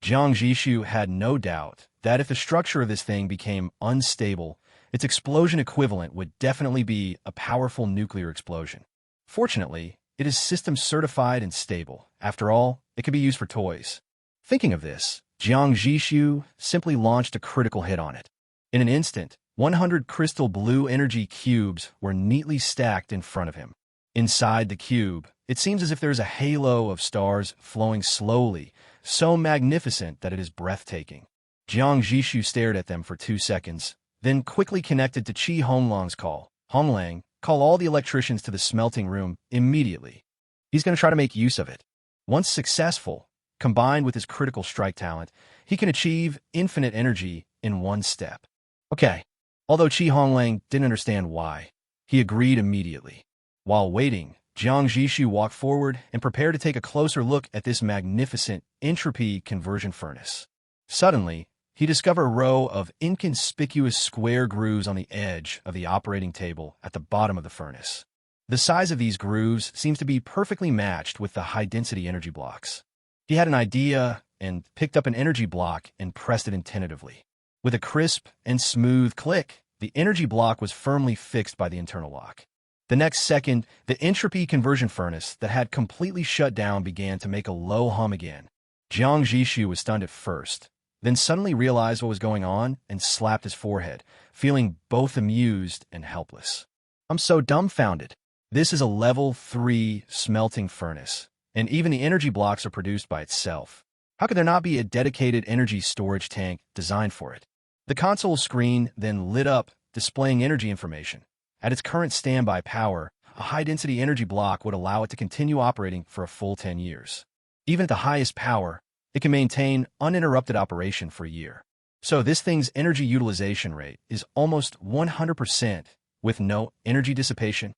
Jiang Zhixu had no doubt that if the structure of this thing became unstable, its explosion equivalent would definitely be a powerful nuclear explosion. Fortunately, it is system certified and stable. After all, it can be used for toys. Thinking of this, Jiang Zhixu simply launched a critical hit on it. In an instant, 100 crystal blue energy cubes were neatly stacked in front of him. Inside the cube, it seems as if there is a halo of stars flowing slowly, so magnificent that it is breathtaking. Jiang Zhixu stared at them for 2 seconds, then quickly connected to Honglang's call. Honglang, call all the electricians to the smelting room immediately. He's going to try to make use of it. Once successful, combined with his critical strike talent, he can achieve infinite energy in one step. Okay. Although Honglang didn't understand why, he agreed immediately. While waiting, Jiang Zhixu walked forward and prepared to take a closer look at this magnificent entropy conversion furnace. Suddenly, he discovered a row of inconspicuous square grooves on the edge of the operating table at the bottom of the furnace. The size of these grooves seems to be perfectly matched with the high-density energy blocks. He had an idea and picked up an energy block and pressed it tentatively. With a crisp and smooth click, the energy block was firmly fixed by the internal lock. The next second, the entropy conversion furnace that had completely shut down began to make a low hum again. Jiang Zhixu was stunned at first, then suddenly realized what was going on and slapped his forehead, feeling both amused and helpless. I'm so dumbfounded. This is a level 3 smelting furnace, and even the energy blocks are produced by itself. How could there not be a dedicated energy storage tank designed for it? The console screen then lit up, displaying energy information. At its current standby power, a high-density energy block would allow it to continue operating for a full 10 years. Even at the highest power, it can maintain uninterrupted operation for a year. So this thing's energy utilization rate is almost 100% with no energy dissipation.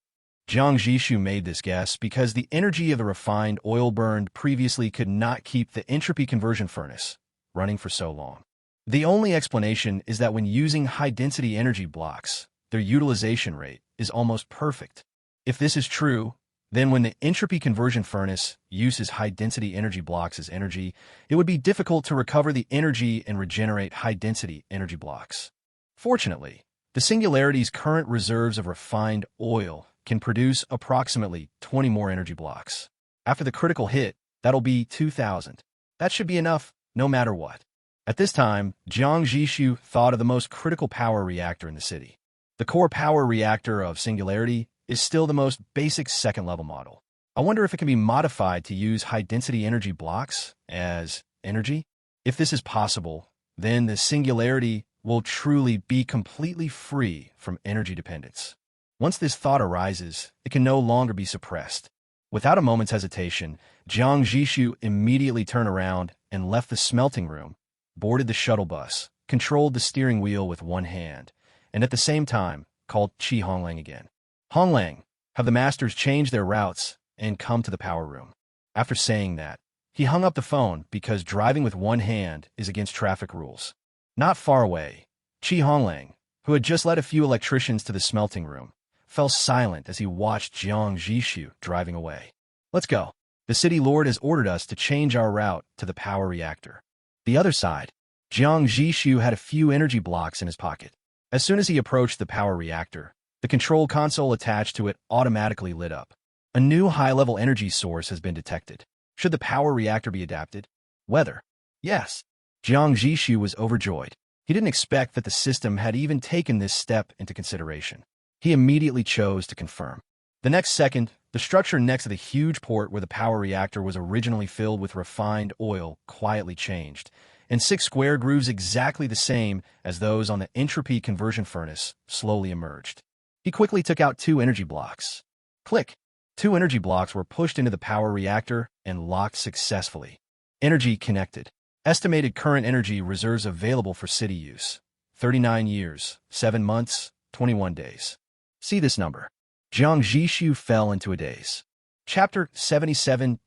Jiang Zhixu made this guess because the energy of the refined oil burned previously could not keep the entropy conversion furnace running for so long. The only explanation is that when using high-density energy blocks, their utilization rate is almost perfect. If this is true, then when the entropy conversion furnace uses high-density energy blocks as energy, it would be difficult to recover the energy and regenerate high-density energy blocks. Fortunately, the Singularity's current reserves of refined oil can produce approximately 20 more energy blocks. After the critical hit, that'll be 2,000. That should be enough, no matter what. At this time, Jiang Zhixu thought of the most critical power reactor in the city. The core power reactor of Singularity is still the most basic second-level model. I wonder if it can be modified to use high-density energy blocks as energy? If this is possible, then the Singularity will truly be completely free from energy dependence. Once this thought arises, it can no longer be suppressed. Without a moment's hesitation, Jiang Zhixu immediately turned around and left the smelting room, boarded the shuttle bus, controlled the steering wheel with one hand, and at the same time called Honglang again. Honglang, have the masters changed their routes and come to the power room? After saying that, he hung up the phone because driving with one hand is against traffic rules. Not far away, Honglang, who had just led a few electricians to the smelting room, fell silent as he watched Jiang Zhixu driving away. Let's go. The city lord has ordered us to change our route to the power reactor. The other side, Jiang Zhixu had a few energy blocks in his pocket. As soon as he approached the power reactor, the control console attached to it automatically lit up. A new high-level energy source has been detected. Should the power reactor be adapted? Whether? Yes. Jiang Zhixu was overjoyed. He didn't expect that the system had even taken this step into consideration. He immediately chose to confirm. The next second, the structure next to the huge port where the power reactor was originally filled with refined oil quietly changed, and 6 square grooves exactly the same as those on the entropy conversion furnace slowly emerged. He quickly took out 2 energy blocks. Click! 2 energy blocks were pushed into the power reactor and locked successfully. Energy connected. Estimated current energy reserves available for city use. 39 years, 7 months, 21 days. See this number. Jiang Zhixu fell into a daze. Chapter 77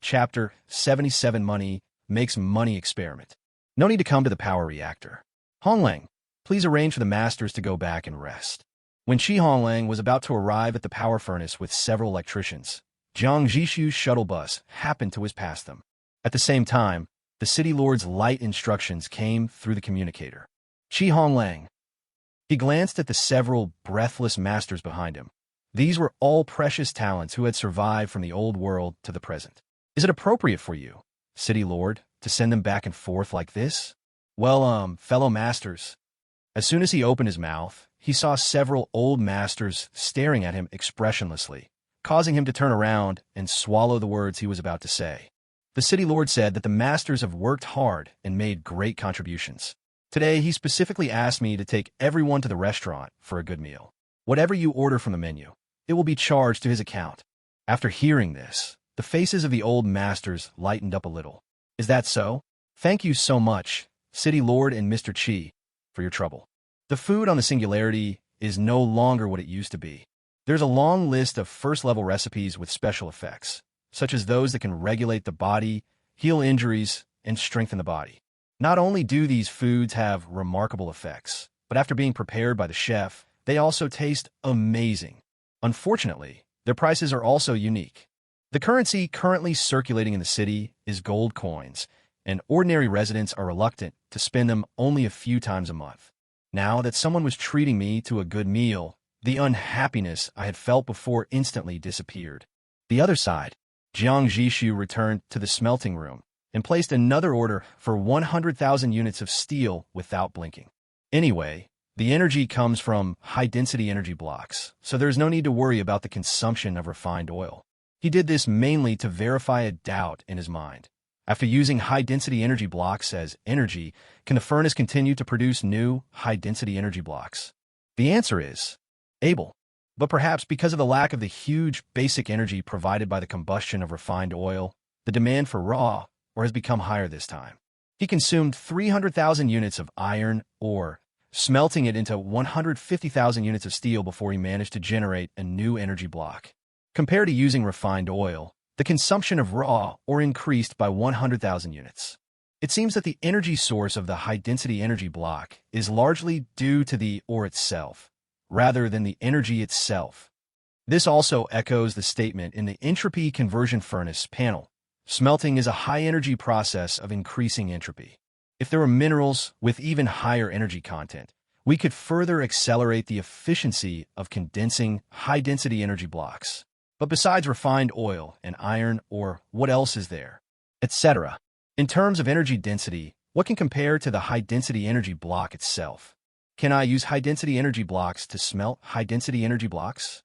Money Makes Money Experiment. No need to come to the power reactor. Honglang, please arrange for the masters to go back and rest. When Honglang was about to arrive at the power furnace with several electricians, Jiang Zhixu's shuttle bus happened to whiz past them. At the same time, the city lord's light instructions came through the communicator. Honglang. He glanced at the several breathless masters behind him. These were all precious talents who had survived from the old world to the present. Is it appropriate for you, city lord, to send them back and forth like this? Well, fellow masters. As soon as he opened his mouth, he saw several old masters staring at him expressionlessly, causing him to turn around and swallow the words he was about to say. The city lord said that the masters have worked hard and made great contributions. Today, he specifically asked me to take everyone to the restaurant for a good meal. Whatever you order from the menu, it will be charged to his account. After hearing this, the faces of the old masters lightened up a little. Is that so? Thank you so much, City Lord and Mr. Chi, for your trouble. The food on the Singularity is no longer what it used to be. There's a long list of first-level recipes with special effects, such as those that can regulate the body, heal injuries, and strengthen the body. Not only do these foods have remarkable effects, but after being prepared by the chef, they also taste amazing. Unfortunately, their prices are also unique. The currency currently circulating in the city is gold coins, and ordinary residents are reluctant to spend them only a few times a month. Now that someone was treating me to a good meal, the unhappiness I had felt before instantly disappeared. The other side, Jiang Zhixu returned to the smelting room and placed another order for 100,000 units of steel without blinking. Anyway, the energy comes from high-density energy blocks, so there's no need to worry about the consumption of refined oil. He did this mainly to verify a doubt in his mind. After using high-density energy blocks as energy, can the furnace continue to produce new high-density energy blocks? The answer is able. But perhaps because of the lack of the huge basic energy provided by the combustion of refined oil, the demand for raw ore has become higher this time. He consumed 300,000 units of iron ore, smelting it into 150,000 units of steel before he managed to generate a new energy block. Compared to using refined oil, the consumption of raw ore increased by 100,000 units. It seems that the energy source of the high-density energy block is largely due to the ore itself, rather than the energy itself. This also echoes the statement in the entropy conversion furnace panel. Smelting is a high-energy process of increasing entropy. If there were minerals with even higher energy content, we could further accelerate the efficiency of condensing high-density energy blocks. But besides refined oil and iron ore, what else is there? Etc. In terms of energy density, what can compare to the high-density energy block itself? Can I use high-density energy blocks to smelt high-density energy blocks?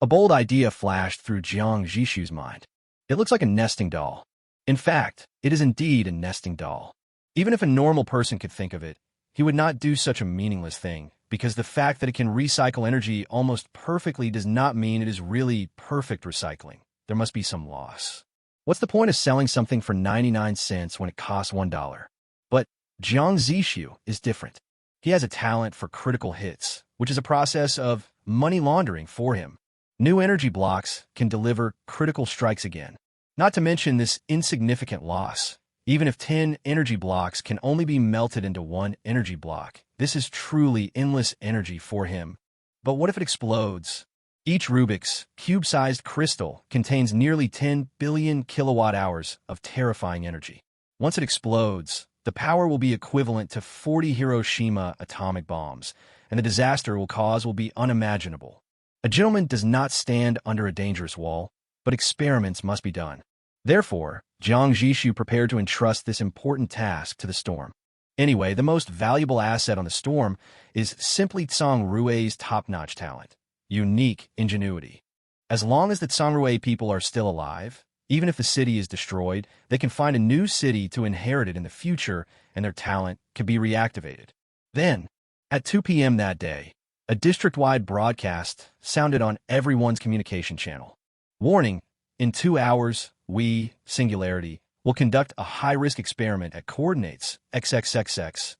A bold idea flashed through Jiang Zhixu's mind. It looks like a nesting doll. In fact, it is indeed a nesting doll. Even if a normal person could think of it, he would not do such a meaningless thing, because the fact that it can recycle energy almost perfectly does not mean it is really perfect recycling. There must be some loss. What's the point of selling something for 99 cents when it costs $1? But Jiang Zhixu is different. He has a talent for critical hits, which is a process of money laundering for him. New energy blocks can deliver critical strikes again. Not to mention this insignificant loss. Even if 10 energy blocks can only be melted into one energy block, this is truly endless energy for him. But what if it explodes? Each Rubik's cube-sized crystal contains nearly 10 billion kilowatt-hours of terrifying energy. Once it explodes, the power will be equivalent to 40 Hiroshima atomic bombs, and the disaster it will cause will be unimaginable. A gentleman does not stand under a dangerous wall, but experiments must be done. Therefore, Jiang Zhixu prepared to entrust this important task to the Storm. Anyway, the most valuable asset on the Storm is simply Tsangrue's top-notch talent, unique ingenuity. As long as the Tsangrue people are still alive, even if the city is destroyed, they can find a new city to inherit it in the future, and their talent can be reactivated. Then, at 2 p.m. that day, a district-wide broadcast sounded on everyone's communication channel. Warning, in 2 hours, we, Singularity, will conduct a high-risk experiment at coordinates XXXX.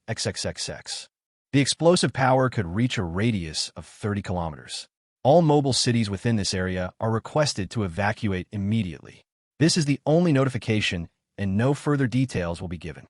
The explosive power could reach a radius of 30 kilometers. All mobile cities within this area are requested to evacuate immediately. This is the only notification, and no further details will be given.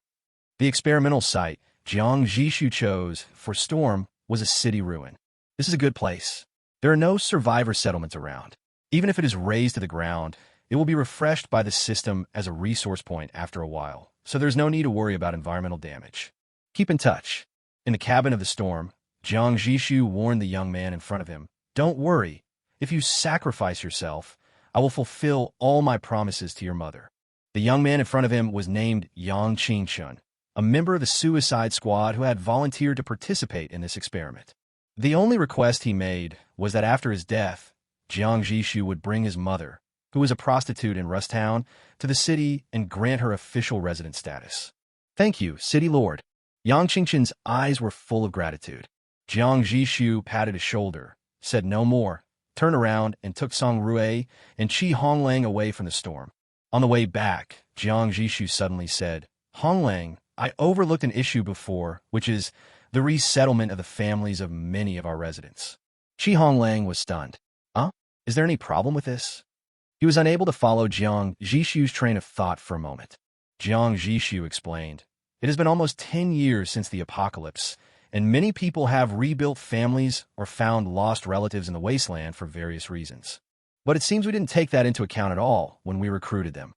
The experimental site Jiang Zhixu chose for Storm was a city ruin. This is a good place. There are no survivor settlements around. Even if it is razed to the ground, It will be refreshed by the system as a resource point after a while, so there's no need to worry about environmental damage. Keep in touch. In the cabin of the storm, Jiang Zhixu warned the young man in front of him, "Don't worry. If you sacrifice yourself, I will fulfill all my promises to your mother." The young man in front of him was named Yang Zhixu, a member of the suicide squad who had volunteered to participate in this experiment. The only request he made was that after his death, Jiang Zhixu would bring his mother, who was a prostitute in Rusttown, to the city and grant her official resident status. "Thank you, City Lord." Yang Qingqin's eyes were full of gratitude. Jiang Zhixu patted his shoulder, said no more, turned around and took Song Rui and Qi Honglang away from the storm. On the way back, Jiang Zhixu suddenly said, "Honglang, I overlooked an issue before, which is the resettlement of the families of many of our residents." Qi Honglang was stunned. "Huh? Is there any problem with this?" He was unable to follow Jiang Zhixu's train of thought for a moment. Jiang Zhixu explained, "It has been almost 10 years since the apocalypse, and many people have rebuilt families or found lost relatives in the Wasteland for various reasons. But it seems we didn't take that into account at all when we recruited them."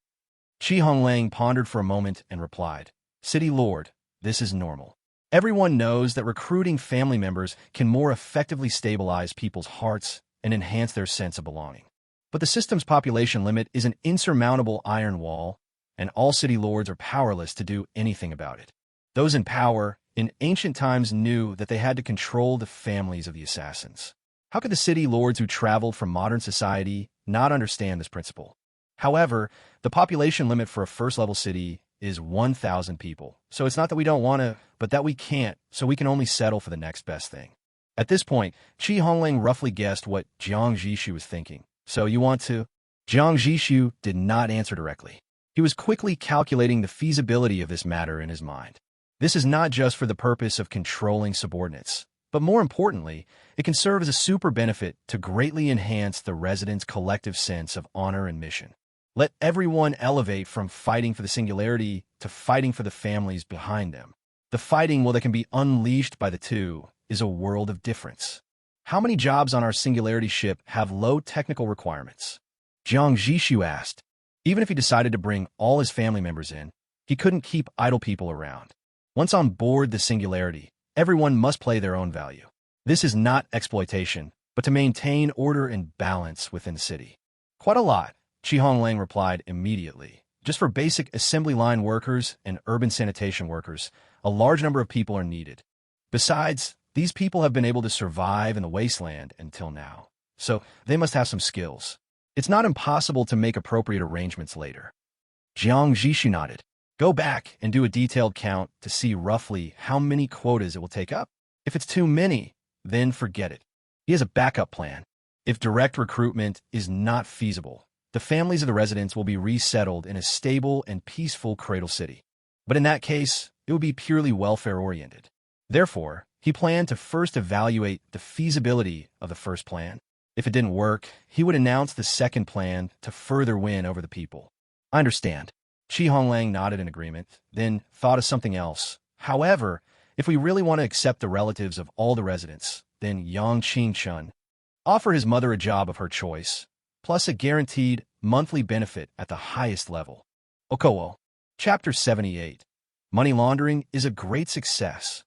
Qi Honglang pondered for a moment and replied, "City Lord, this is normal. Everyone knows that recruiting family members can more effectively stabilize people's hearts and enhance their sense of belonging. But the system's population limit is an insurmountable iron wall, and all city lords are powerless to do anything about it. Those in power in ancient times knew that they had to control the families of the assassins. How could the city lords who traveled from modern society not understand this principle? However, the population limit for a first-level city is 1,000 people, so it's not that we don't want to, but that we can't, so we can only settle for the next best thing." At this point, Qi Honglang roughly guessed what Jiang Zhixu was thinking. "So you want to?" Jiang Zhixu did not answer directly. He was quickly calculating the feasibility of this matter in his mind. This is not just for the purpose of controlling subordinates, but more importantly, it can serve as a super benefit to greatly enhance the residents' collective sense of honor and mission. Let everyone elevate from fighting for the singularity to fighting for the families behind them. The fighting, that can be unleashed by the two, is a world of difference. How many jobs on our singularity ship have low technical requirements? Jiang Zhixu asked. Even if he decided to bring all his family members in, he couldn't keep idle people around. Once on board the singularity, everyone must play their own value. This is not exploitation, but to maintain order and balance within the city. "Quite a lot," Qi Honglang replied immediately. "Just for basic assembly line workers and urban sanitation workers, a large number of people are needed. Besides, these people have been able to survive in the Wasteland until now, so they must have some skills. It's not impossible to make appropriate arrangements later." Jiang Zhixu nodded. "Go back and do a detailed count to see roughly how many quotas it will take up. If it's too many, then forget it." He has a backup plan. If direct recruitment is not feasible, the families of the residents will be resettled in a stable and peaceful Cradle City. But in that case, it would be purely welfare-oriented. Therefore, he planned to first evaluate the feasibility of the first plan. If it didn't work, he would announce the second plan to further win over the people. "I understand." Qi Honglang nodded in agreement, then thought of something else. "However, if we really want to accept the relatives of all the residents, then Yang Qingqun offer his mother a job of her choice, plus a guaranteed monthly benefit at the highest level." Okowo. Chapter 78. Money laundering is a great success.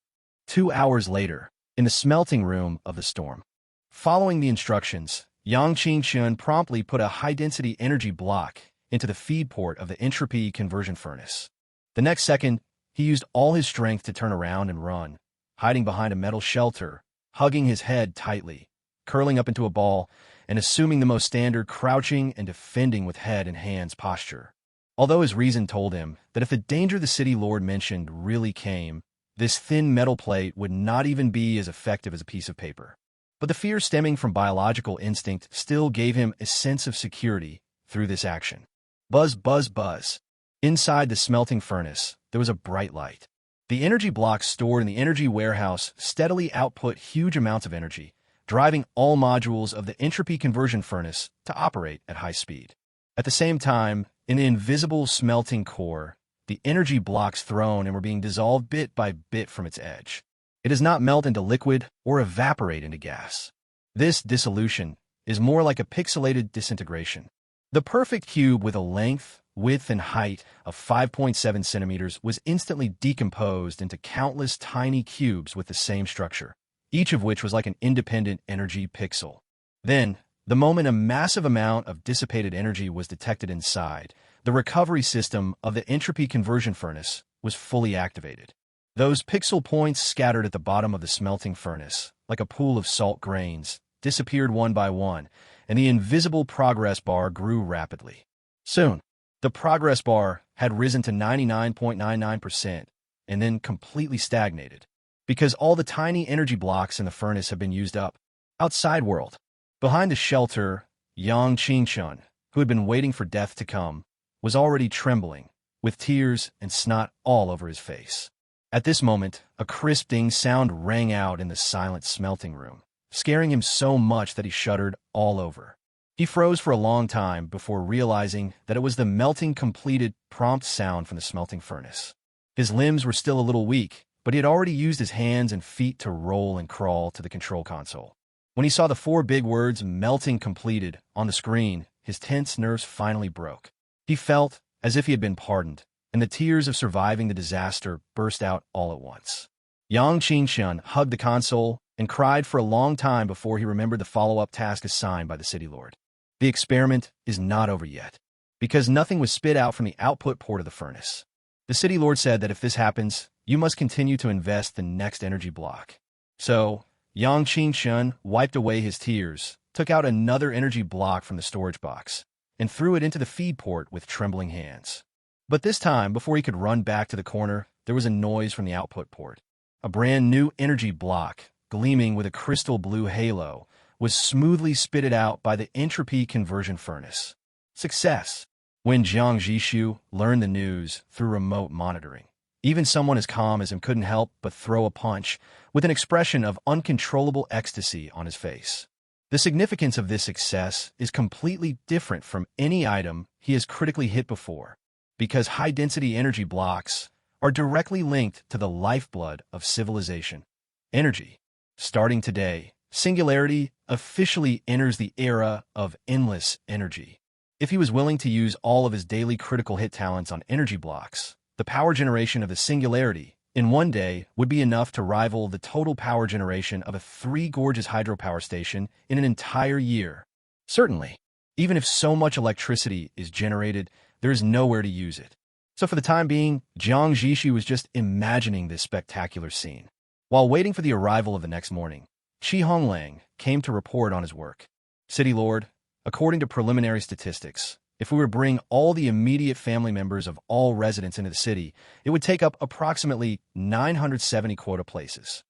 2 hours later, in the smelting room of the storm. Following the instructions, Yang Qingqun promptly put a high-density energy block into the feed port of the entropy conversion furnace. The next second, he used all his strength to turn around and run, hiding behind a metal shelter, hugging his head tightly, curling up into a ball, and assuming the most standard crouching and defending with head and hands posture. Although his reason told him that if the danger the city lord mentioned really came, this thin metal plate would not even be as effective as a piece of paper. But the fear stemming from biological instinct still gave him a sense of security through this action. Buzz, buzz, buzz. Inside the smelting furnace, there was a bright light. The energy blocks stored in the energy warehouse steadily output huge amounts of energy, driving all modules of the entropy conversion furnace to operate at high speed. At the same time, in the invisible smelting core, the energy blocks thrown and were being dissolved bit by bit from its edge. It does not melt into liquid or evaporate into gas. This dissolution is more like a pixelated disintegration. The perfect cube with a length, width, and height of 5.7 centimeters was instantly decomposed into countless tiny cubes with the same structure, each of which was like an independent energy pixel. Then, the moment a massive amount of dissipated energy was detected inside, the recovery system of the entropy conversion furnace was fully activated. Those pixel points scattered at the bottom of the smelting furnace, like a pool of salt grains, disappeared one by one, and the invisible progress bar grew rapidly. Soon, the progress bar had risen to 99.99% and then completely stagnated, because all the tiny energy blocks in the furnace have been used up. Outside world. Behind the shelter, Jiang Zhixu, who had been waiting for death to come, was already trembling, with tears and snot all over his face. At this moment, a crisp ding sound rang out in the silent smelting room, scaring him so much that he shuddered all over. He froze for a long time before realizing that it was the melting completed prompt sound from the smelting furnace. His limbs were still a little weak, but he had already used his hands and feet to roll and crawl to the control console. When he saw the 4 big words melting completed on the screen, his tense nerves finally broke. He felt as if he had been pardoned, and the tears of surviving the disaster burst out all at once. Jiang Zhixu hugged the console and cried for a long time before he remembered the follow-up task assigned by the city lord. The experiment is not over yet, because nothing was spit out from the output port of the furnace. The city lord said that if this happens, you must continue to invest the next energy block. So, Jiang Zhixu wiped away his tears, took out another energy block from the storage box, and threw it into the feed port with trembling hands. But this time, before he could run back to the corner, there was a noise from the output port. A brand new energy block, gleaming with a crystal blue halo, was smoothly spitted out by the entropy conversion furnace. Success! When Jiang Zhixu learned the news through remote monitoring, even someone as calm as him couldn't help but throw a punch, with an expression of uncontrollable ecstasy on his face. The significance of this success is completely different from any item he has critically hit before, because high-density energy blocks are directly linked to the lifeblood of civilization. Energy. Starting today, singularity officially enters the era of endless energy. If he was willing to use all of his daily critical hit talents on energy blocks, the power generation of the singularity in one day would be enough to rival the total power generation of a 3 gorges hydropower station in an entire year. Certainly, even if so much electricity is generated, there is nowhere to use it. So for the time being, Jiang Zhixu was just imagining this spectacular scene. While waiting for the arrival of the next morning, Honglang came to report on his work. City Lord, according to preliminary statistics, if we were to bring all the immediate family members of all residents into the city, it would take up approximately 970 quota places.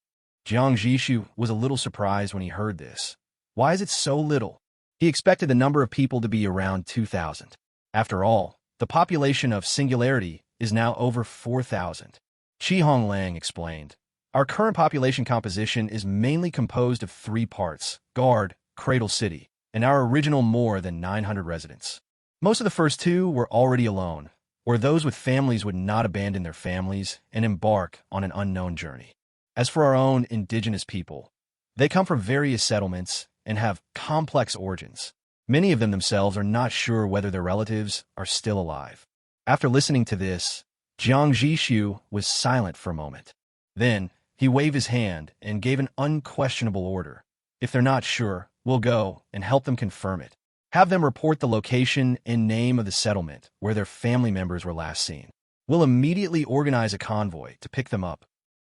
Jiang Zhixu was a little surprised when he heard this. Why is it so little? He expected the number of people to be around 2,000. After all, the population of Singularity is now over 4,000. Honglang explained. Our current population composition is mainly composed of 3 parts, Guard, Cradle City, and our original more than 900 residents. Most of the first 2 were already alone, or those with families would not abandon their families and embark on an unknown journey. As for our own indigenous people, they come from various settlements and have complex origins. Many of them themselves are not sure whether their relatives are still alive. After listening to this, Jiang Zhixu was silent for a moment. Then, he waved his hand and gave an unquestionable order. If they're not sure, we'll go and help them confirm it. Have them report the location and name of the settlement where their family members were last seen. We'll immediately organize a convoy to pick them up.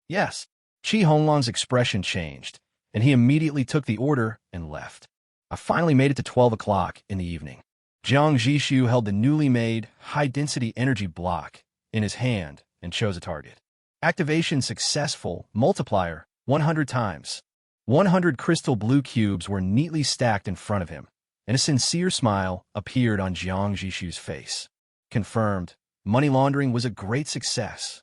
Yes. Honglang's expression changed, and he immediately took the order and left. I finally made it to 12 o'clock in the evening. Jiang Zhixu held the newly made high-density energy block in his hand and chose a target. Activation successful. Multiplier 100 times. 100 crystal blue cubes were neatly stacked in front of him, and a sincere smile appeared on Jiang Zhixu's face. Confirmed, money laundering was a great success.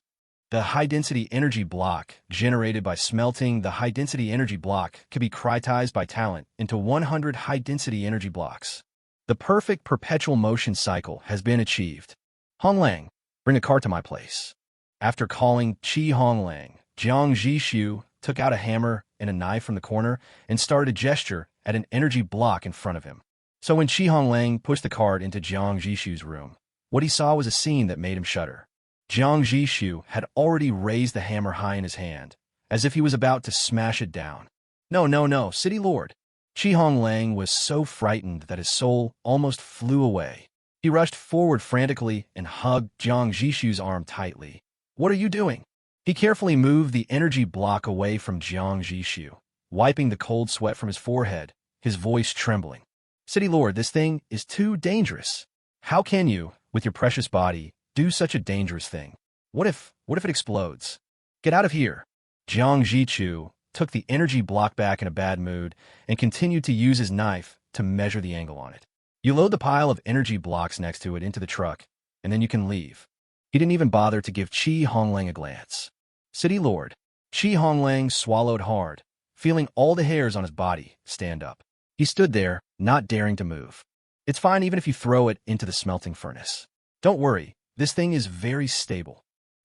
The high-density energy block generated by smelting the high-density energy block could be cryotized by talent into 100 high-density energy blocks. The perfect perpetual motion cycle has been achieved. Honglang, bring a cart to my place. After calling Honglang, Jiang Zhixu took out a hammer and a knife from the corner and started to gesture at an energy block in front of him. So when Honglang pushed the cart into Jiang Zhixu's room, what he saw was a scene that made him shudder. Jiang Zhixu had already raised the hammer high in his hand, as if he was about to smash it down. No, no, no, City Lord. Honglang was so frightened that his soul almost flew away. He rushed forward frantically and hugged Jiang Zhixu's arm tightly. What are you doing? He carefully moved the energy block away from Jiang Zhixu, wiping the cold sweat from his forehead, his voice trembling. City Lord, this thing is too dangerous. How can you, with your precious body, do such a dangerous thing? What if it explodes? Get out of here. Jiang Zhixu took the energy block back in a bad mood and continued to use his knife to measure the angle on it. You load the pile of energy blocks next to it into the truck, and then you can leave. He didn't even bother to give Honglang a glance. City Lord. Honglang swallowed hard, feeling all the hairs on his body stand up. He stood there, not daring to move. It's fine even if you throw it into the smelting furnace. Don't worry, this thing is very stable.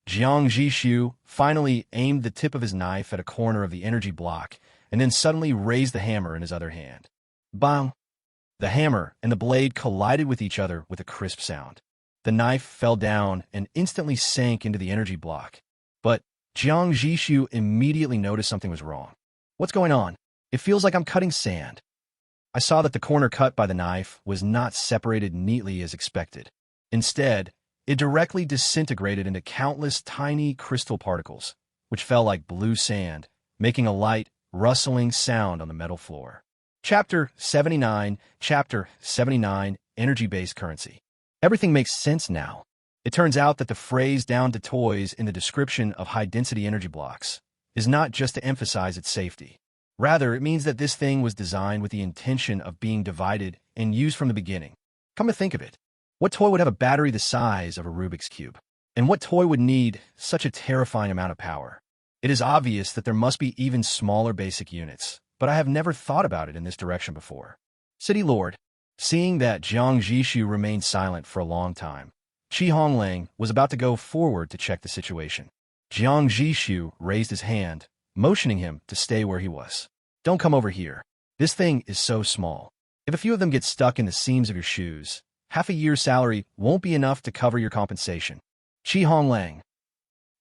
Jiang Zhixu finally aimed the tip of his knife at a corner of the energy block and then suddenly raised the hammer in his other hand. Bang! The hammer and the blade collided with each other with a crisp sound. The knife fell down and instantly sank into the energy block. But Jiang Zhixu immediately noticed something was wrong. What's going on? It feels like I'm cutting sand. I saw that the corner cut by the knife was not separated neatly as expected. Instead, it directly disintegrated into countless tiny crystal particles, which fell like blue sand, making a light, rustling sound on the metal floor. Chapter 79, Energy-Based Currency. Everything makes sense now. It turns out that the phrase "down to toys" in the description of high-density energy blocks is not just to emphasize its safety. Rather, it means that this thing was designed with the intention of being divided and used from the beginning. Come to think of it, what toy would have a battery the size of a Rubik's Cube? And what toy would need such a terrifying amount of power? It is obvious that there must be even smaller basic units, but I have never thought about it in this direction before. City Lord. Seeing that Jiang Zhixu remained silent for a long time, Honglang was about to go forward to check the situation. Jiang Zhixu raised his hand, motioning him to stay where he was. Don't come over here. This thing is so small. If a few of them get stuck in the seams of your shoes, half a year's salary won't be enough to cover your compensation. Honglang.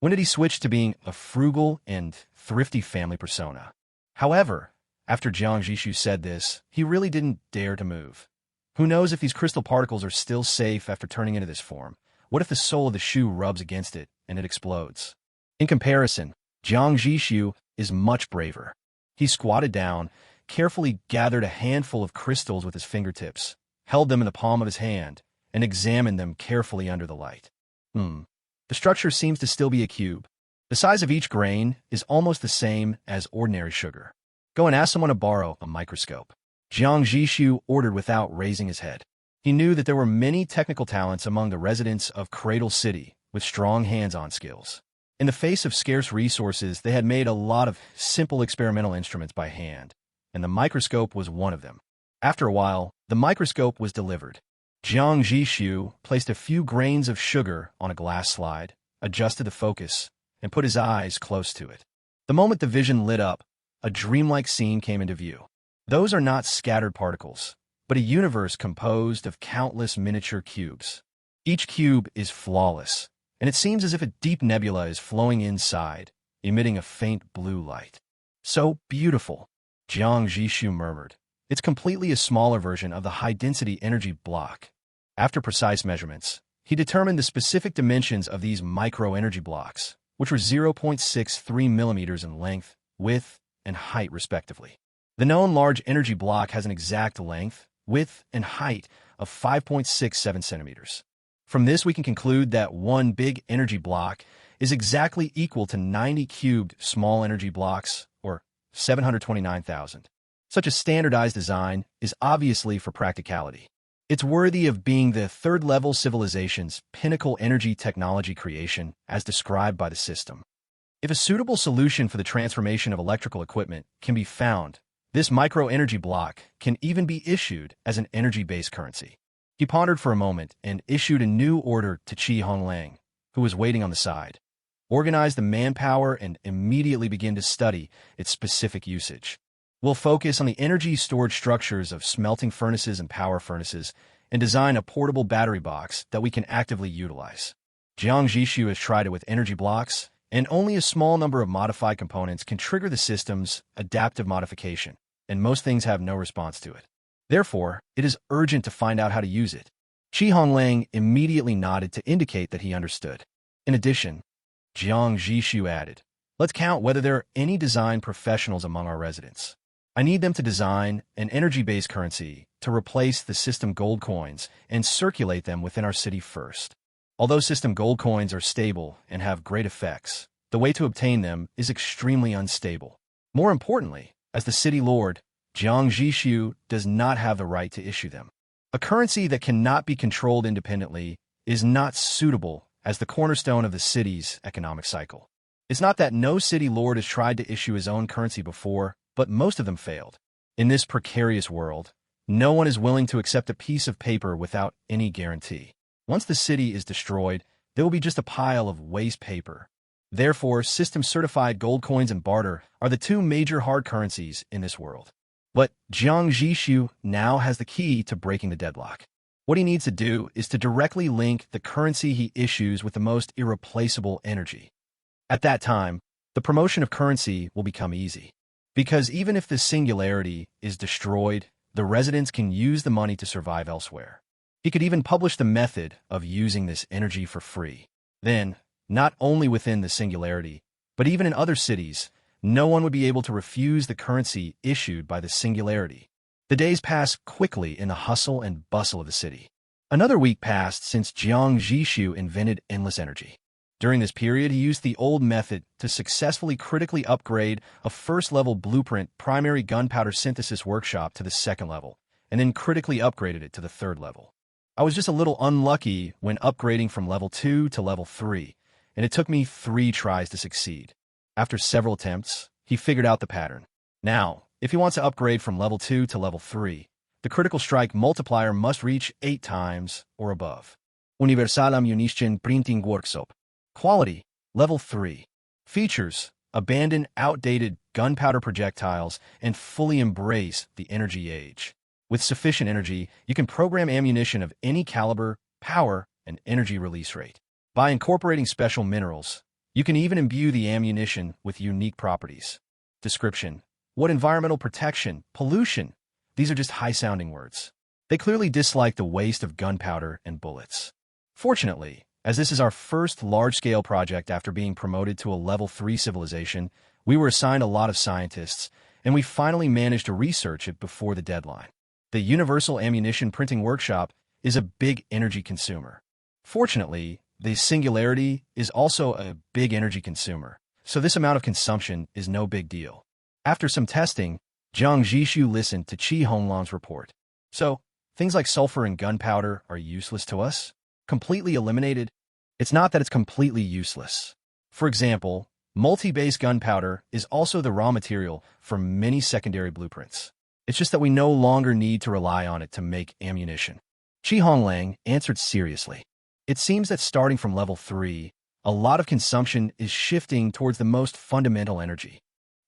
When did he switch to being a frugal and thrifty family persona? However, after Jiang Zhixu said this, he really didn't dare to move. Who knows if these crystal particles are still safe after turning into this form? What if the sole of the shoe rubs against it and it explodes? In comparison, Jiang Zhixu is much braver. He squatted down, carefully gathered a handful of crystals with his fingertips, held them in the palm of his hand, and examined them carefully under the light. The structure seems to still be a cube. The size of each grain is almost the same as ordinary sugar. Go and ask someone to borrow a microscope. Jiang Zhixu ordered without raising his head. He knew that there were many technical talents among the residents of Cradle City with strong hands-on skills. In the face of scarce resources, they had made a lot of simple experimental instruments by hand, and the microscope was one of them. After a while, the microscope was delivered. Jiang Zhixu placed a few grains of sugar on a glass slide, adjusted the focus, and put his eyes close to it. The moment the vision lit up, a dreamlike scene came into view. Those are not scattered particles, but a universe composed of countless miniature cubes. Each cube is flawless, and it seems as if a deep nebula is flowing inside, emitting a faint blue light. So beautiful, Jiang Zhixu murmured. It's completely a smaller version of the high-density energy block. After precise measurements, he determined the specific dimensions of these micro-energy blocks, which were 0.63 millimeters in length, width, and height respectively. The known large energy block has an exact length, width, and height of 5.67 centimeters. From this, we can conclude that one big energy block is exactly equal to 90 cubed small energy blocks, or 729,000. Such a standardized design is obviously for practicality. It's worthy of being the third-level civilization's pinnacle energy technology creation as described by the system. If a suitable solution for the transformation of electrical equipment can be found, this micro-energy block can even be issued as an energy-based currency. He pondered for a moment and issued a new order to Honglang, who was waiting on the side. Organize the manpower and immediately begin to study its specific usage. We'll focus on the energy storage structures of smelting furnaces and power furnaces and design a portable battery box that we can actively utilize. Jiang Zhixu has tried it with energy blocks, and only a small number of modified components can trigger the system's adaptive modification, and most things have no response to it. Therefore, it is urgent to find out how to use it. Honglang immediately nodded to indicate that he understood. In addition, Jiang Zhixu added, "Let's count whether there are any design professionals among our residents. I need them to design an energy-based currency to replace the system gold coins and circulate them within our city first. Although system gold coins are stable and have great effects, the way to obtain them is extremely unstable. More importantly, as the city lord, Jiang Zhixu does not have the right to issue them. A currency that cannot be controlled independently is not suitable as the cornerstone of the city's economic cycle. It's not that no city lord has tried to issue his own currency before, but most of them failed. In this precarious world, no one is willing to accept a piece of paper without any guarantee. Once the city is destroyed, there will be just a pile of waste paper. Therefore, system-certified gold coins and barter are the two major hard currencies in this world. But Jiang Zhixu now has the key to breaking the deadlock. What he needs to do is to directly link the currency he issues with the most irreplaceable energy. At that time, the promotion of currency will become easy. Because even if the singularity is destroyed, the residents can use the money to survive elsewhere. He could even publish the method of using this energy for free. Then, not only within the singularity, but even in other cities, no one would be able to refuse the currency issued by the singularity. The days passed quickly in the hustle and bustle of the city. Another week passed since Jiang Zhixu invented endless energy. During this period, he used the old method to successfully critically upgrade a first-level blueprint primary gunpowder synthesis workshop to the second level, and then critically upgraded it to the third level. I was just a little unlucky when upgrading from level 2 to level 3, and it took me 3 tries to succeed. After several attempts, he figured out the pattern. Now, if he wants to upgrade from level 2 to level 3, the critical strike multiplier must reach 8 times or above. Universal Ammunition Printing Workshop. Quality, level 3. Features, abandon outdated gunpowder projectiles and fully embrace the energy age. With sufficient energy, you can program ammunition of any caliber, power, and energy release rate. By incorporating special minerals, you can even imbue the ammunition with unique properties. Description: what environmental protection, pollution? These are just high-sounding words. They clearly dislike the waste of gunpowder and bullets. Fortunately, as this is our first large-scale project after being promoted to a level 3 civilization, we were assigned a lot of scientists, and we finally managed to research it before the deadline. The Universal Ammunition Printing Workshop is a big energy consumer. Fortunately, the singularity is also a big energy consumer, so this amount of consumption is no big deal. After some testing, Jiang Zhixu listened to Honglang's report. So, things like sulfur and gunpowder are useless to us? Completely eliminated? It's not that it's completely useless. For example, multi-base gunpowder is also the raw material for many secondary blueprints. It's just that we no longer need to rely on it to make ammunition. Honglang answered seriously. It seems that starting from level 3, a lot of consumption is shifting towards the most fundamental energy.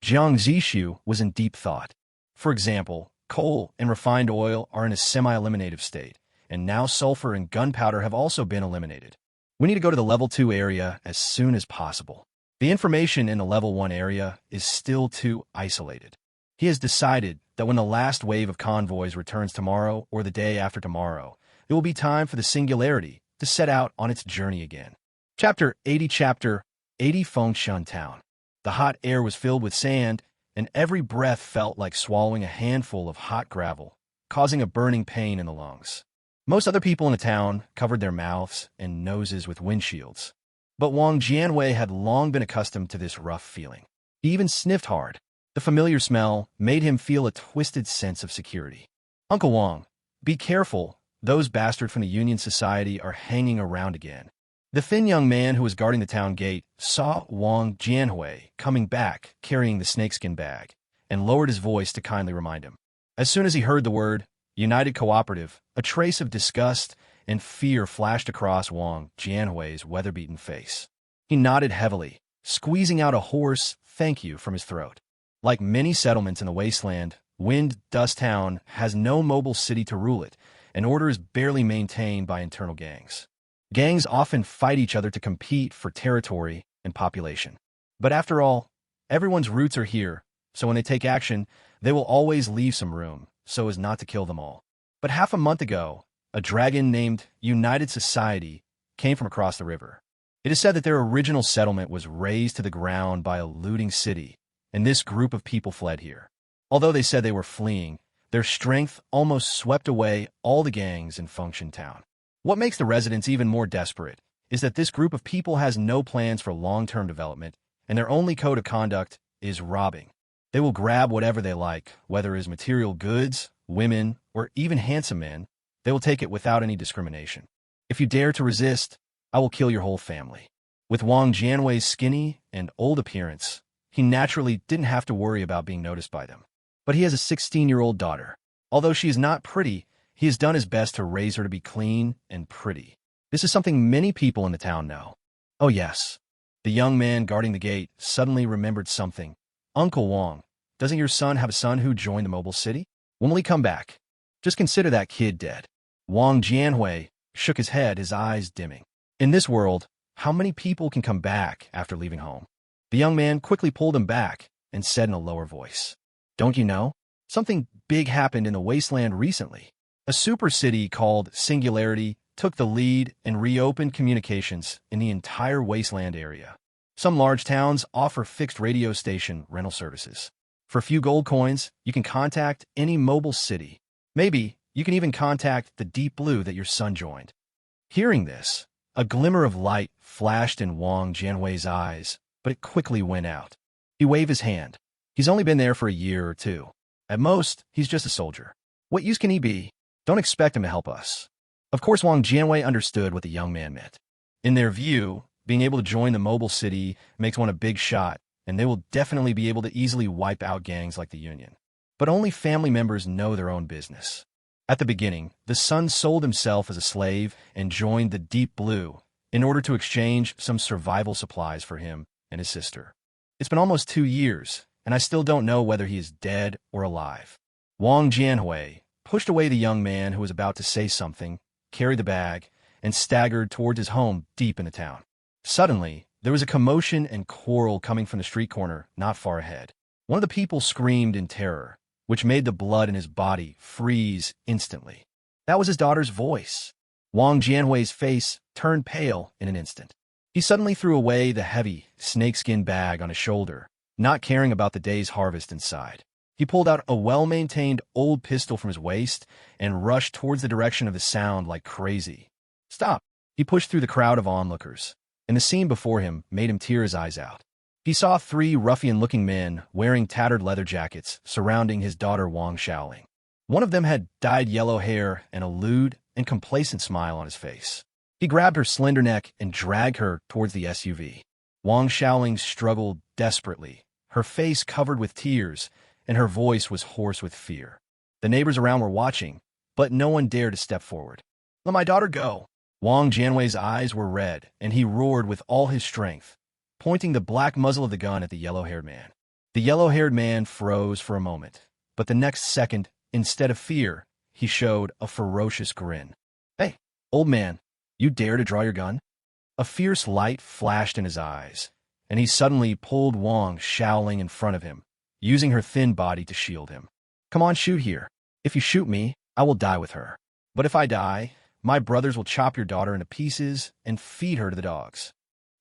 Jiang Zhixu was in deep thought. For example, coal and refined oil are in a semi-eliminative state, and now sulfur and gunpowder have also been eliminated. We need to go to the level 2 area as soon as possible. The information in the level 1 area is still too isolated. He has decided that when the last wave of convoys returns tomorrow or the day after tomorrow, it will be time for the singularity to set out on its journey again. Chapter 80 Fengshan Town. The hot air was filled with sand, and every breath felt like swallowing a handful of hot gravel, causing a burning pain in the lungs. Most other people in the town covered their mouths and noses with windshields, but Wang Jianwei had long been accustomed to this rough feeling. He even sniffed hard. The familiar smell made him feel a twisted sense of security. "Uncle Wang, be careful. Those bastards from the Union Society are hanging around again." The thin young man who was guarding the town gate saw Wang Jianwei coming back carrying the snakeskin bag and lowered his voice to kindly remind him. As soon as he heard the word United Cooperative, a trace of disgust and fear flashed across Wang Jianhui's weather-beaten face. He nodded heavily, squeezing out a hoarse thank you from his throat. Like many settlements in the Wasteland, Rusttown has no mobile city to rule it, and order is barely maintained by internal gangs. Gangs often fight each other to compete for territory and population. But after all, everyone's roots are here, so when they take action, they will always leave some room so as not to kill them all. But half a month ago, a dragon named United Society came from across the river. It is said that their original settlement was razed to the ground by a looting city, and this group of people fled here. Although they said they were fleeing, their strength almost swept away all the gangs in Function Town. What makes the residents even more desperate is that this group of people has no plans for long-term development, and their only code of conduct is robbing. They will grab whatever they like, whether it is material goods, women, or even handsome men. They will take it without any discrimination. If you dare to resist, I will kill your whole family. With Wang Jianwei's skinny and old appearance, he naturally didn't have to worry about being noticed by them. But he has a 16-year-old daughter. Although she is not pretty, he has done his best to raise her to be clean and pretty. This is something many people in the town know. Oh yes. The young man guarding the gate suddenly remembered something. Uncle Wang, doesn't your son have a son who joined the mobile city? When will he come back? Just consider that kid dead. Wang Jianwei shook his head, his eyes dimming. In this world, how many people can come back after leaving home? The young man quickly pulled him back and said in a lower voice, "Don't you know? Something big happened in the Wasteland recently. A super city called Singularity took the lead and reopened communications in the entire Wasteland area. Some large towns offer fixed radio station rental services. For a few gold coins, you can contact any mobile city. Maybe you can even contact the Deep Blue that your son joined." Hearing this, a glimmer of light flashed in Wang Jianwei's eyes, but it quickly went out. He waved his hand. He's only been there for a year or two. At most, he's just a soldier. What use can he be? Don't expect him to help us. Of course, Wang Jianwei understood what the young man meant. In their view, being able to join the mobile city makes one a big shot, and they will definitely be able to easily wipe out gangs like the Union. But only family members know their own business. At the beginning, the son sold himself as a slave and joined the Deep Blue in order to exchange some survival supplies for him and his sister. It's been almost 2 years, and I still don't know whether he is dead or alive. Wang Jianwei pushed away the young man who was about to say something, carried the bag, and staggered towards his home deep in the town. Suddenly, there was a commotion and quarrel coming from the street corner not far ahead. One of the people screamed in terror, which made the blood in his body freeze instantly. That was his daughter's voice. Wang Jianwei's face turned pale in an instant. He suddenly threw away the heavy snakeskin bag on his shoulder, not caring about the day's harvest inside. He pulled out a well-maintained old pistol from his waist and rushed towards the direction of the sound like crazy. "Stop!" He pushed through the crowd of onlookers, and the scene before him made him tear his eyes out. He saw 3 ruffian-looking men wearing tattered leather jackets surrounding his daughter Wang Xiaoling. One of them had dyed yellow hair and a lewd and complacent smile on his face. He grabbed her slender neck and dragged her towards the SUV. Wang Xiaoling struggled desperately, her face covered with tears, and her voice was hoarse with fear. The neighbors around were watching, but no one dared to step forward. "Let my daughter go!" Wang Jianwei's eyes were red, and he roared with all his strength, pointing the black muzzle of the gun at the yellow-haired man. The yellow-haired man froze for a moment, but the next second, instead of fear, he showed a ferocious grin. "Hey, old man, you dare to draw your gun?" A fierce light flashed in his eyes, and he suddenly pulled Wang Xiaoling in front of him, using her thin body to shield him. "Come on, shoot here. If you shoot me, I will die with her. But if I die, my brothers will chop your daughter into pieces and feed her to the dogs."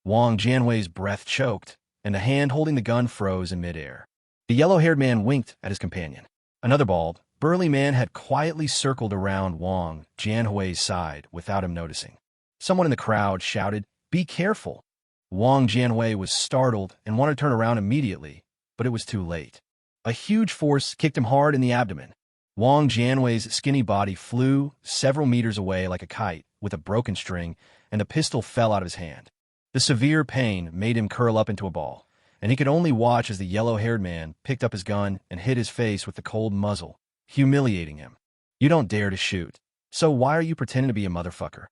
Wang Jianwei's breath choked, and the hand holding the gun froze in midair. The yellow-haired man winked at his companion. Another bald, burly man had quietly circled around Wang Jianwei's side without him noticing. Someone in the crowd shouted, "Be careful!" Wang Jianwei was startled and wanted to turn around immediately, but it was too late. A huge force kicked him hard in the abdomen. Wang Jianwei's skinny body flew several meters away like a kite with a broken string, and the pistol fell out of his hand. The severe pain made him curl up into a ball, and he could only watch as the yellow-haired man picked up his gun and hit his face with the cold muzzle, humiliating him. "You don't dare to shoot, so why are you pretending to be a motherfucker?"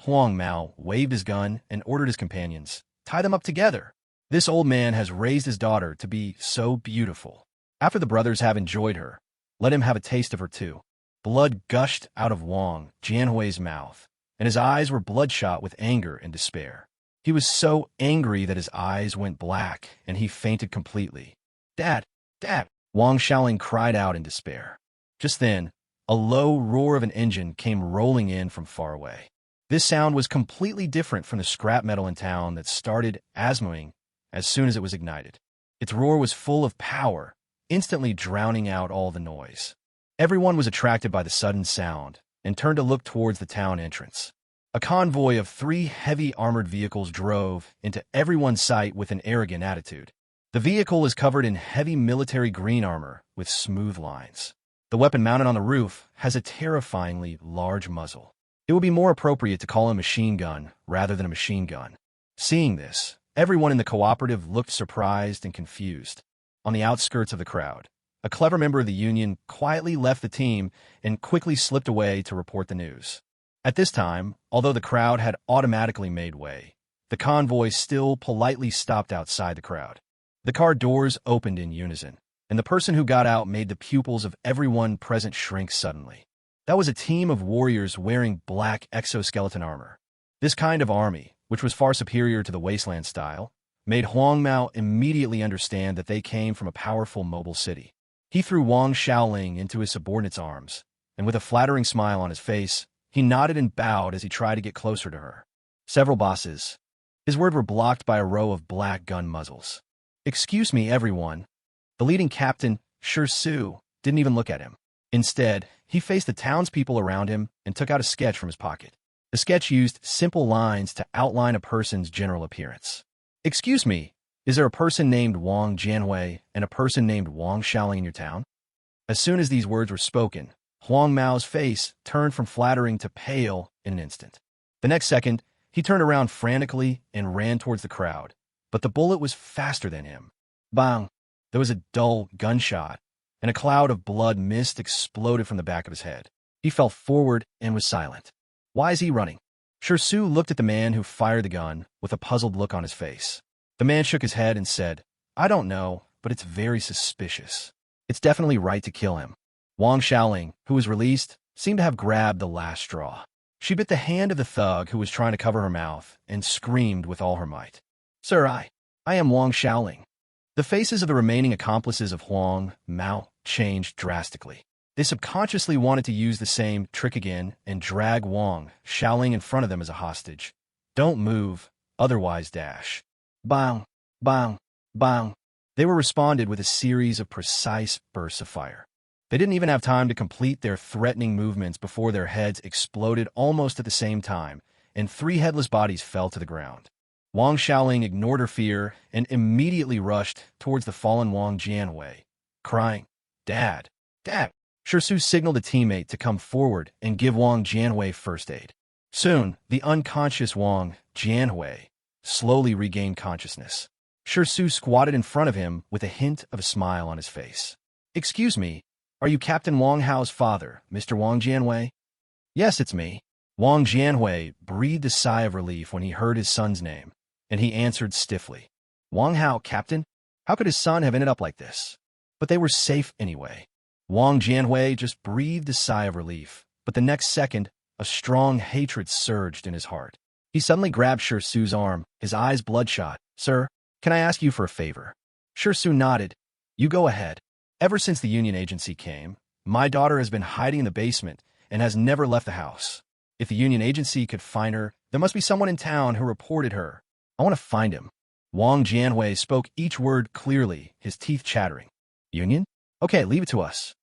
Huang Mao waved his gun and ordered his companions, "Tie them up together. This old man has raised his daughter to be so beautiful. After the brothers have enjoyed her, let him have a taste of her too. Blood gushed out of Wang Jianhui's mouth, and his eyes were bloodshot with anger and despair. He was so angry that his eyes went black, and he fainted completely. Dad! Dad! Wang Xiaoling cried out in despair. Just then, a low roar of an engine came rolling in from far away. This sound was completely different from the scrap metal in town that started asmoing as soon as it was ignited. Its roar was full of power, instantly drowning out all the noise. Everyone was attracted by the sudden sound and turned to look towards the town entrance. A convoy of 3 heavy armored vehicles drove into everyone's sight with an arrogant attitude. The vehicle is covered in heavy military green armor with smooth lines. The weapon mounted on the roof has a terrifyingly large muzzle. It would be more appropriate to call it a machine gun rather than a machine gun. Seeing this, everyone in the cooperative looked surprised and confused. On the outskirts of the crowd, a clever member of the Union quietly left the team and quickly slipped away to report the news. At this time, although the crowd had automatically made way, the convoy still politely stopped outside the crowd. The car doors opened in unison, and the person who got out made the pupils of everyone present shrink suddenly. That was a team of warriors wearing black exoskeleton armor. This kind of army, which was far superior to the Wasteland style, made Huang Mao immediately understand that they came from a powerful mobile city. He threw Wang Xiaoling into his subordinate's arms, and with a flattering smile on his face, he nodded and bowed as he tried to get closer to her. Several bosses. His words were blocked by a row of black gun muzzles. Excuse me, everyone. The leading captain, Zhixu, didn't even look at him. Instead, he faced the townspeople around him and took out a sketch from his pocket. The sketch used simple lines to outline a person's general appearance. Excuse me, is there a person named Wang Jianhui and a person named Wang Xiaoling in your town? As soon as these words were spoken, Huang Mao's face turned from flattering to pale in an instant. The next second, he turned around frantically and ran towards the crowd, but the bullet was faster than him. Bang! There was a dull gunshot, and a cloud of blood mist exploded from the back of his head. He fell forward and was silent. Why is he running? Zhixu looked at the man who fired the gun with a puzzled look on his face. The man shook his head and said, I don't know, but it's very suspicious. It's definitely right to kill him. Wang Xiaoling, who was released, seemed to have grabbed the last straw. She bit the hand of the thug who was trying to cover her mouth and screamed with all her might. Sir, I am Wang Xiaoling. The faces of the remaining accomplices of Huang Mao changed drastically. They subconsciously wanted to use the same trick again and drag Wang Xiaoling in front of them as a hostage. Don't move, otherwise dash. Bang, bang, bang. They were responded with a series of precise bursts of fire. They didn't even have time to complete their threatening movements before their heads exploded almost at the same time, and 3 headless bodies fell to the ground. Wang Xiaoling ignored her fear and immediately rushed towards the fallen Wang Jianhui, crying, Dad, Dad! Zhixu signaled a teammate to come forward and give Wang Jianhui first aid. Soon, the unconscious Wang Jianhui slowly regained consciousness. Zhixu squatted in front of him with a hint of a smile on his face. Excuse me, are you Captain Wang Hao's father, Mr. Wang Jianhui? Yes, it's me. Wang Jianhui breathed a sigh of relief when he heard his son's name, and he answered stiffly. Wang Hao, Captain? How could his son have ended up like this? But they were safe anyway. Wang Jianhui just breathed a sigh of relief, but the next second, a strong hatred surged in his heart. He suddenly grabbed Zhixu's arm, his eyes bloodshot. Sir, can I ask you for a favor? Zhixu nodded. You go ahead. Ever since the Union agency came, my daughter has been hiding in the basement and has never left the house. If the Union agency could find her, there must be someone in town who reported her. I want to find him. Wang Jianhui spoke each word clearly, his teeth chattering. Union? Okay, leave it to us.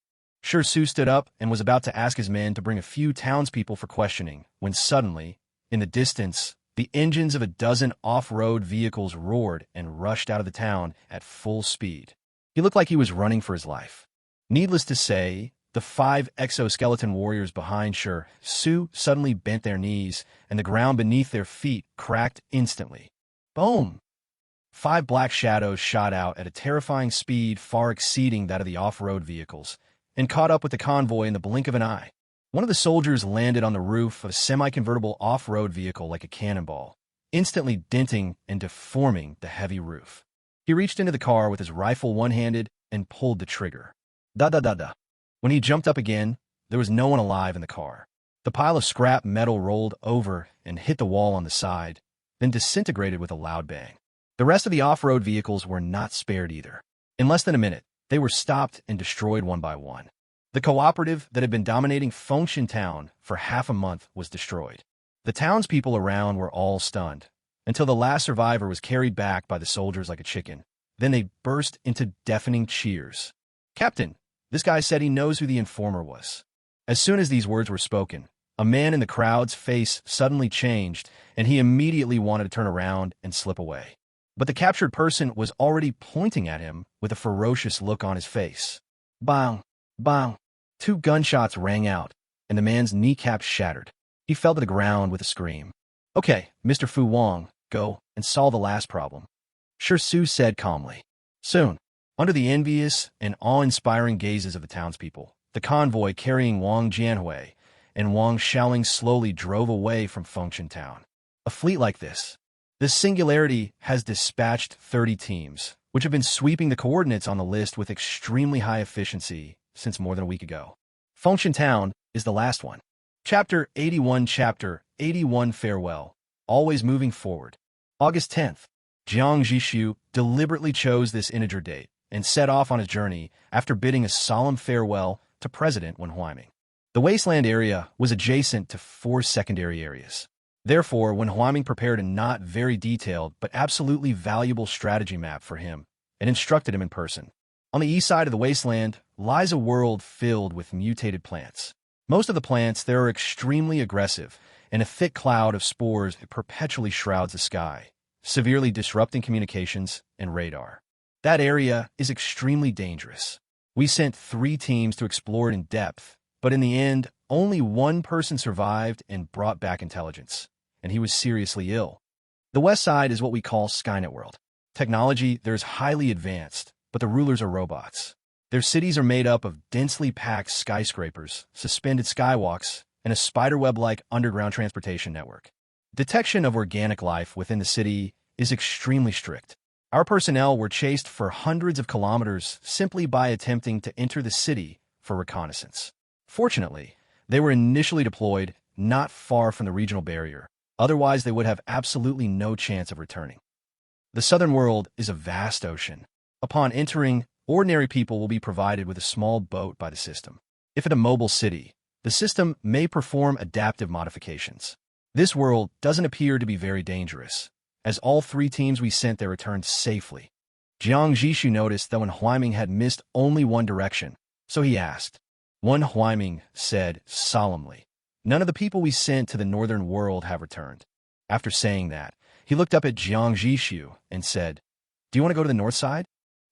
Zhixu stood up and was about to ask his men to bring a few townspeople for questioning, when suddenly, in the distance, the engines of a dozen off-road vehicles roared and rushed out of the town at full speed. He looked like he was running for his life. Needless to say, the 5 exoskeleton warriors behind Zhixu suddenly bent their knees, and the ground beneath their feet cracked instantly. Boom! 5 black shadows shot out at a terrifying speed far exceeding that of the off-road vehicles, and caught up with the convoy in the blink of an eye. One of the soldiers landed on the roof of a semi-convertible off-road vehicle like a cannonball, instantly denting and deforming the heavy roof. He reached into the car with his rifle one-handed and pulled the trigger. Da-da-da-da. When he jumped up again, there was no one alive in the car. The pile of scrap metal rolled over and hit the wall on the side, then disintegrated with a loud bang. The rest of the off-road vehicles were not spared either. In less than a minute, they were stopped and destroyed one by one. The cooperative that had been dominating Function Town for half a month was destroyed. The townspeople around were all stunned, until the last survivor was carried back by the soldiers like a chicken. Then they burst into deafening cheers. "Captain, this guy said he knows who the informer was." As soon as these words were spoken, a man in the crowd's face suddenly changed, and he immediately wanted to turn around and slip away. But the captured person was already pointing at him with a ferocious look on his face. Bang! Bang! 2 gunshots rang out, and the man's kneecaps shattered. He fell to the ground with a scream. "Okay, Mr. Fu Wong, go and solve the last problem," Shi Su said calmly. Soon, under the envious and awe-inspiring gazes of the townspeople, the convoy carrying Wang Jianhui and Wang Xiaoling slowly drove away from Function Town. A fleet like this, the Singularity has dispatched 30 teams, which have been sweeping the coordinates on the list with extremely high efficiency since more than a week ago. Function Town is the last one. Chapter 81 Farewell, Always Moving Forward. August 10th. Jiang Zhixu deliberately chose this integer date and set off on his journey after bidding a solemn farewell to President Wen Huaiming. The Wasteland area was adjacent to 4 secondary areas. Therefore, Wen Huaiming prepared a not very detailed but absolutely valuable strategy map for him and instructed him in person. On the east side of the Wasteland lies a world filled with mutated plants. Most of the plants there are extremely aggressive, and a thick cloud of spores perpetually shrouds the sky, severely disrupting communications and radar. That area is extremely dangerous. We sent 3 teams to explore it in depth, but in the end, only one person survived and brought back intelligence, and he was seriously ill. The west side is what we call Skynet world. Technology there is highly advanced, but the rulers are robots. Their cities are made up of densely packed skyscrapers, suspended skywalks, and a spiderweb-like underground transportation network. Detection of organic life within the city is extremely strict. Our personnel were chased for hundreds of kilometers simply by attempting to enter the city for reconnaissance. Fortunately, they were initially deployed not far from the regional barrier. Otherwise, they would have absolutely no chance of returning. The southern world is a vast ocean. Upon entering, ordinary people will be provided with a small boat by the system. If at a mobile city, the system may perform adaptive modifications. This world doesn't appear to be very dangerous, as all 3 teams we sent there returned safely. Jiang Zhixu noticed that Wen Huaiming had missed only one direction, so he asked. Wen Huaiming said solemnly, "None of the people we sent to the northern world have returned." After saying that, he looked up at Jiang Zhixu and said, "Do you want to go to the north side?"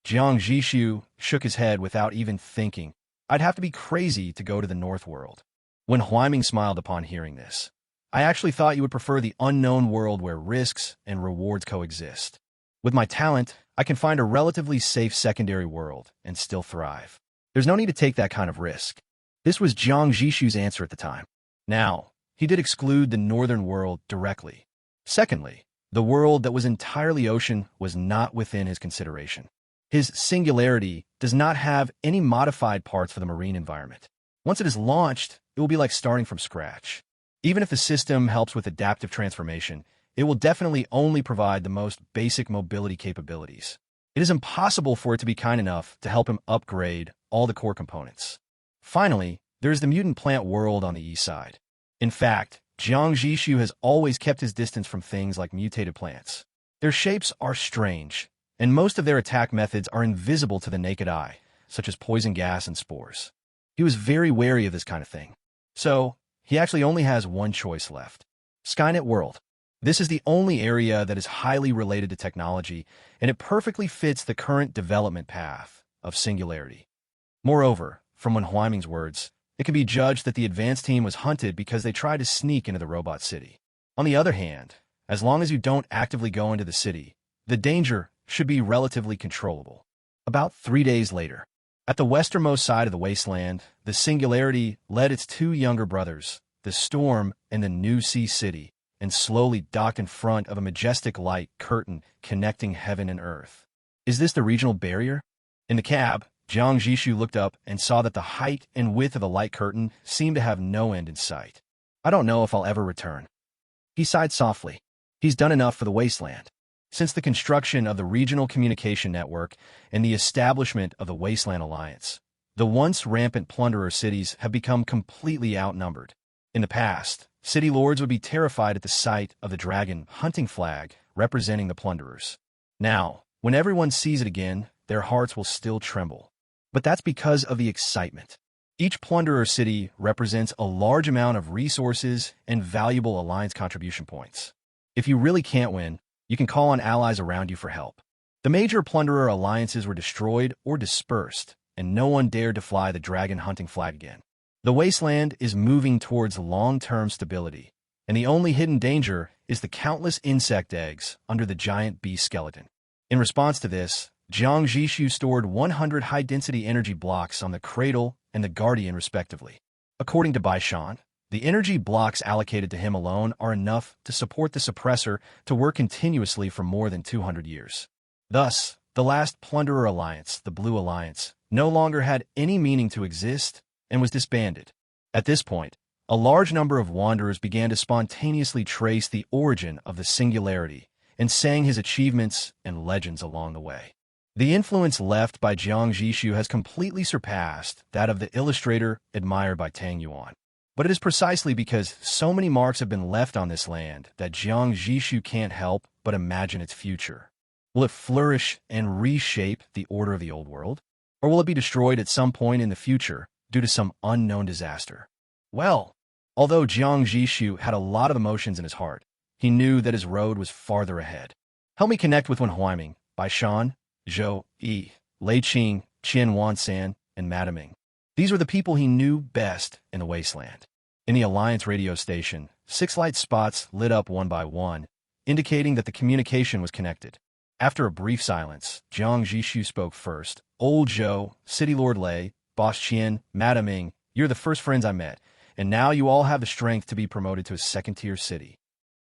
Jiang Zhixu shook his head without even thinking. "I'd have to be crazy to go to the north world." Wen Huaiming smiled upon hearing this. "I actually thought you would prefer the unknown world where risks and rewards coexist. With my talent, I can find a relatively safe secondary world and still thrive. There's no need to take that kind of risk." This was Jiang Zhixu's answer at the time. Now, he did exclude the northern world directly. Secondly, the world that was entirely ocean was not within his consideration. His singularity does not have any modified parts for the marine environment. Once it is launched, it will be like starting from scratch. Even if the system helps with adaptive transformation, it will definitely only provide the most basic mobility capabilities. It is impossible for it to be kind enough to help him upgrade all the core components. Finally, there is the mutant plant world on the east side. In fact, Jiang Zhixu has always kept his distance from things like mutated plants. Their shapes are strange, and most of their attack methods are invisible to the naked eye, such as poison gas and spores. He was very wary of this kind of thing. So, he actually only has one choice left. Skynet world. This is the only area that is highly related to technology, and it perfectly fits the current development path of singularity. Moreover, from Wen Huaiming's words, it can be judged that the advanced team was hunted because they tried to sneak into the robot city. On the other hand, as long as you don't actively go into the city, the danger should be relatively controllable. About 3 days later, at the westernmost side of the Wasteland, the Singularity led its 2 younger brothers, the Storm and the New Sea City, and slowly docked in front of a majestic light curtain connecting heaven and earth. Is this the regional barrier? In the cab, Jiang Zhixu looked up and saw that the height and width of the light curtain seemed to have no end in sight. I don't know if I'll ever return. He sighed softly. He's done enough for the Wasteland. Since the construction of the regional communication network and the establishment of the Wasteland Alliance, the once rampant plunderer cities have become completely outnumbered. In the past, city lords would be terrified at the sight of the dragon hunting flag representing the plunderers. Now, when everyone sees it again, their hearts will still tremble. But that's because of the excitement. Each plunderer city represents a large amount of resources and valuable alliance contribution points. If you really can't win, you can call on allies around you for help. The major plunderer alliances were destroyed or dispersed, and no one dared to fly the dragon hunting flag again. The Wasteland is moving towards long-term stability, and the only hidden danger is the countless insect eggs under the giant bee skeleton. In response to this, Jiang Zhixu stored 100 high-density energy blocks on the Cradle and the Guardian respectively. According to Baishan, the energy blocks allocated to him alone are enough to support the suppressor to work continuously for more than 200 years. Thus, the last plunderer alliance, the Blue Alliance, no longer had any meaning to exist and was disbanded. At this point, a large number of wanderers began to spontaneously trace the origin of the singularity and sang his achievements and legends along the way. The influence left by Jiang Zhixu has completely surpassed that of the illustrator admired by Tang Yuan. But it is precisely because so many marks have been left on this land that Jiang Zhixu can't help but imagine its future. Will it flourish and reshape the order of the old world? Or will it be destroyed at some point in the future due to some unknown disaster? Well, although Jiang Zhixu had a lot of emotions in his heart, he knew that his road was farther ahead. Help me connect with Wen Huaiming, Baishan, Zhou Yi, Lei Qing, Qian Wansan, and Madame Ming. These were the people he knew best in the Wasteland. In the Alliance radio station, 6 light spots lit up one by one, indicating that the communication was connected. After a brief silence, Jiang Zhixu spoke first. Old Zhou, City Lord Lei, Boss Qian, Madame Ming, you're the first friends I met, and now you all have the strength to be promoted to a second-tier city.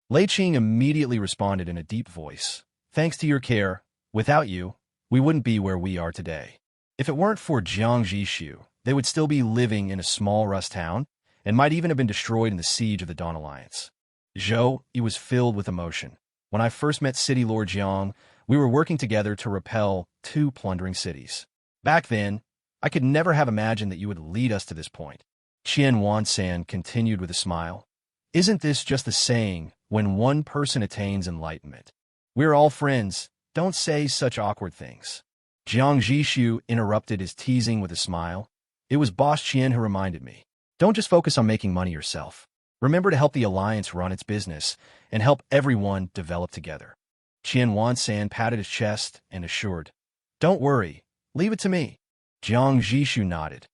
Lei Qing immediately responded in a deep voice. Thanks to your care, without you, we wouldn't be where we are today. If it weren't for Jiang Zhixu, they would still be living in a small Rusttown and might even have been destroyed in the siege of the Dawn Alliance. Zhou Yi was filled with emotion. When I first met City Lord Jiang, we were working together to repel 2 plundering cities. Back then, I could never have imagined that you would lead us to this point. Qian Wansan continued with a smile. Isn't this just the saying, when one person attains enlightenment? We're all friends. Don't say such awkward things. Jiang Zhixu interrupted his teasing with a smile. It was Boss Qian who reminded me. Don't just focus on making money yourself. Remember to help the Alliance run its business and help everyone develop together. Qian Wansan patted his chest and assured, Don't worry, leave it to me. Jiang Zhixu nodded.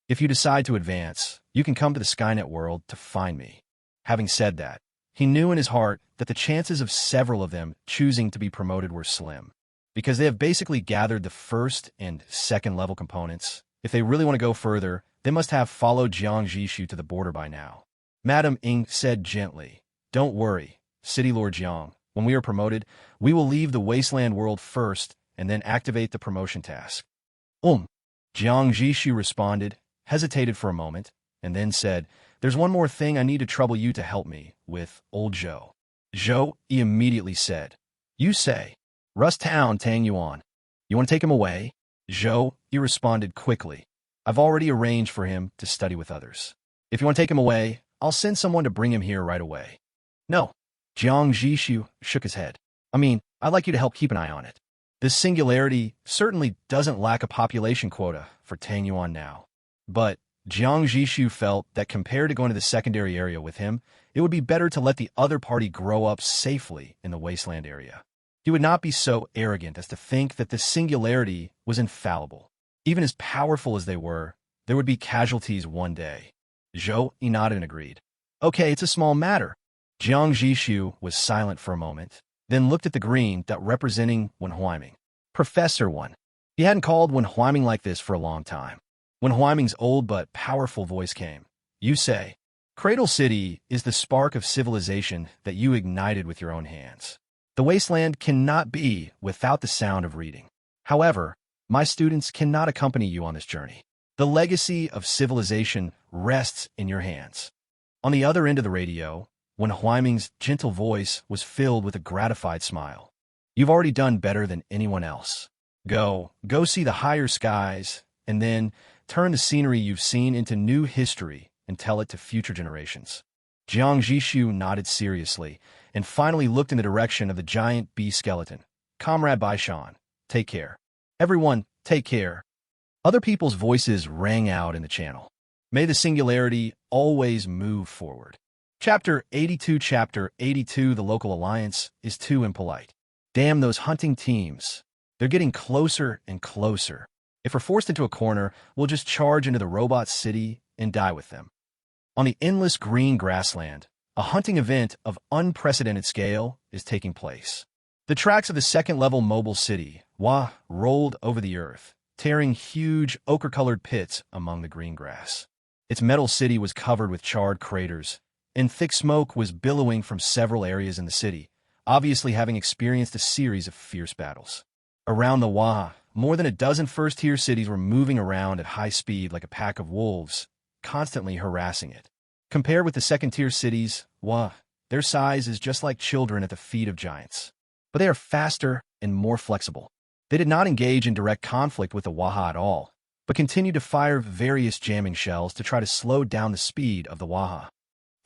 If you decide to advance, you can come to the Skynet world to find me. Having said that, he knew in his heart that the chances of several of them choosing to be promoted were slim, because they have basically gathered the first and second level components. If they really want to go further, they must have followed Jiang Zhixu to the border by now. Madame Ming said gently, Don't worry, City Lord Jiang. When we are promoted, we will leave the Wasteland world first and then activate the promotion task. Jiang Zhixu responded, hesitated for a moment, and then said, There's one more thing I need to trouble you to help me with, old Zhou. Zhou Yi immediately said, You say, Rusttown, Tang Yuan. You want to take him away? Zhou Yi responded quickly. I've already arranged for him to study with others. If you want to take him away, I'll send someone to bring him here right away. No. Jiang Zhixu shook his head. I'd like you to help keep an eye on it. This singularity certainly doesn't lack a population quota for Tang Yuan now. But Jiang Zhixu felt that compared to going to the secondary area with him, it would be better to let the other party grow up safely in the Wasteland area. He would not be so arrogant as to think that the singularity was infallible. Even as powerful as they were, there would be casualties one day. Zhou Yi nodded and agreed. Okay, it's a small matter. Jiang Zhixu was silent for a moment, then looked at the green dot representing Wen Huaiming. Professor Wen. He hadn't called Wen Huaiming like this for a long time. Wen Huaiming's old but powerful voice came. You say, Cradle City is the spark of civilization that you ignited with your own hands. The Wasteland cannot be without the sound of reading. However, My students cannot accompany you on this journey. The legacy of civilization rests in your hands." On the other end of the radio, Wen Huaiming's gentle voice was filled with a gratified smile. "You've already done better than anyone else. Go see the higher skies, and then turn the scenery you've seen into new history and tell it to future generations." Jiang Zhixu nodded seriously and finally looked in the direction of the giant bee skeleton. "Comrade Baishan, take care. Everyone, take care." Other people's voices rang out in the channel. May the singularity always move forward. Chapter 82. Chapter 82. The local alliance is too impolite. Damn those hunting teams. They're getting closer and closer. If we're forced into a corner, we'll just charge into the robot city and die with them. On the endless green grassland, a hunting event of unprecedented scale is taking place. The tracks of the second-level mobile city, Wa, rolled over the earth, tearing huge ochre-colored pits among the green grass. Its metal city was covered with charred craters, and thick smoke was billowing from several areas in the city, obviously having experienced a series of fierce battles. Around the Wa, more than a dozen first-tier cities were moving around at high speed like a pack of wolves, constantly harassing it. Compared with the second-tier cities, Wa, their size is just like children at the feet of giants. But they are faster and more flexible. They did not engage in direct conflict with the Waha at all, but continued to fire various jamming shells to try to slow down the speed of the Waha.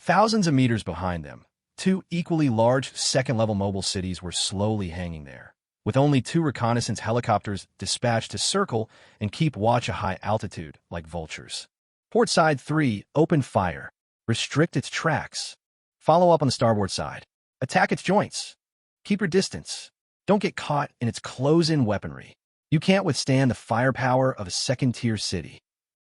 Thousands of meters behind them, two equally large second-level mobile cities were slowly hanging there, with only 2 reconnaissance helicopters dispatched to circle and keep watch at high altitude like vultures. Port side 3, open fire. Restrict its tracks. Follow up on the starboard side. Attack its joints. Keep your distance. Don't get caught in its close-in weaponry. You can't withstand the firepower of a second-tier city.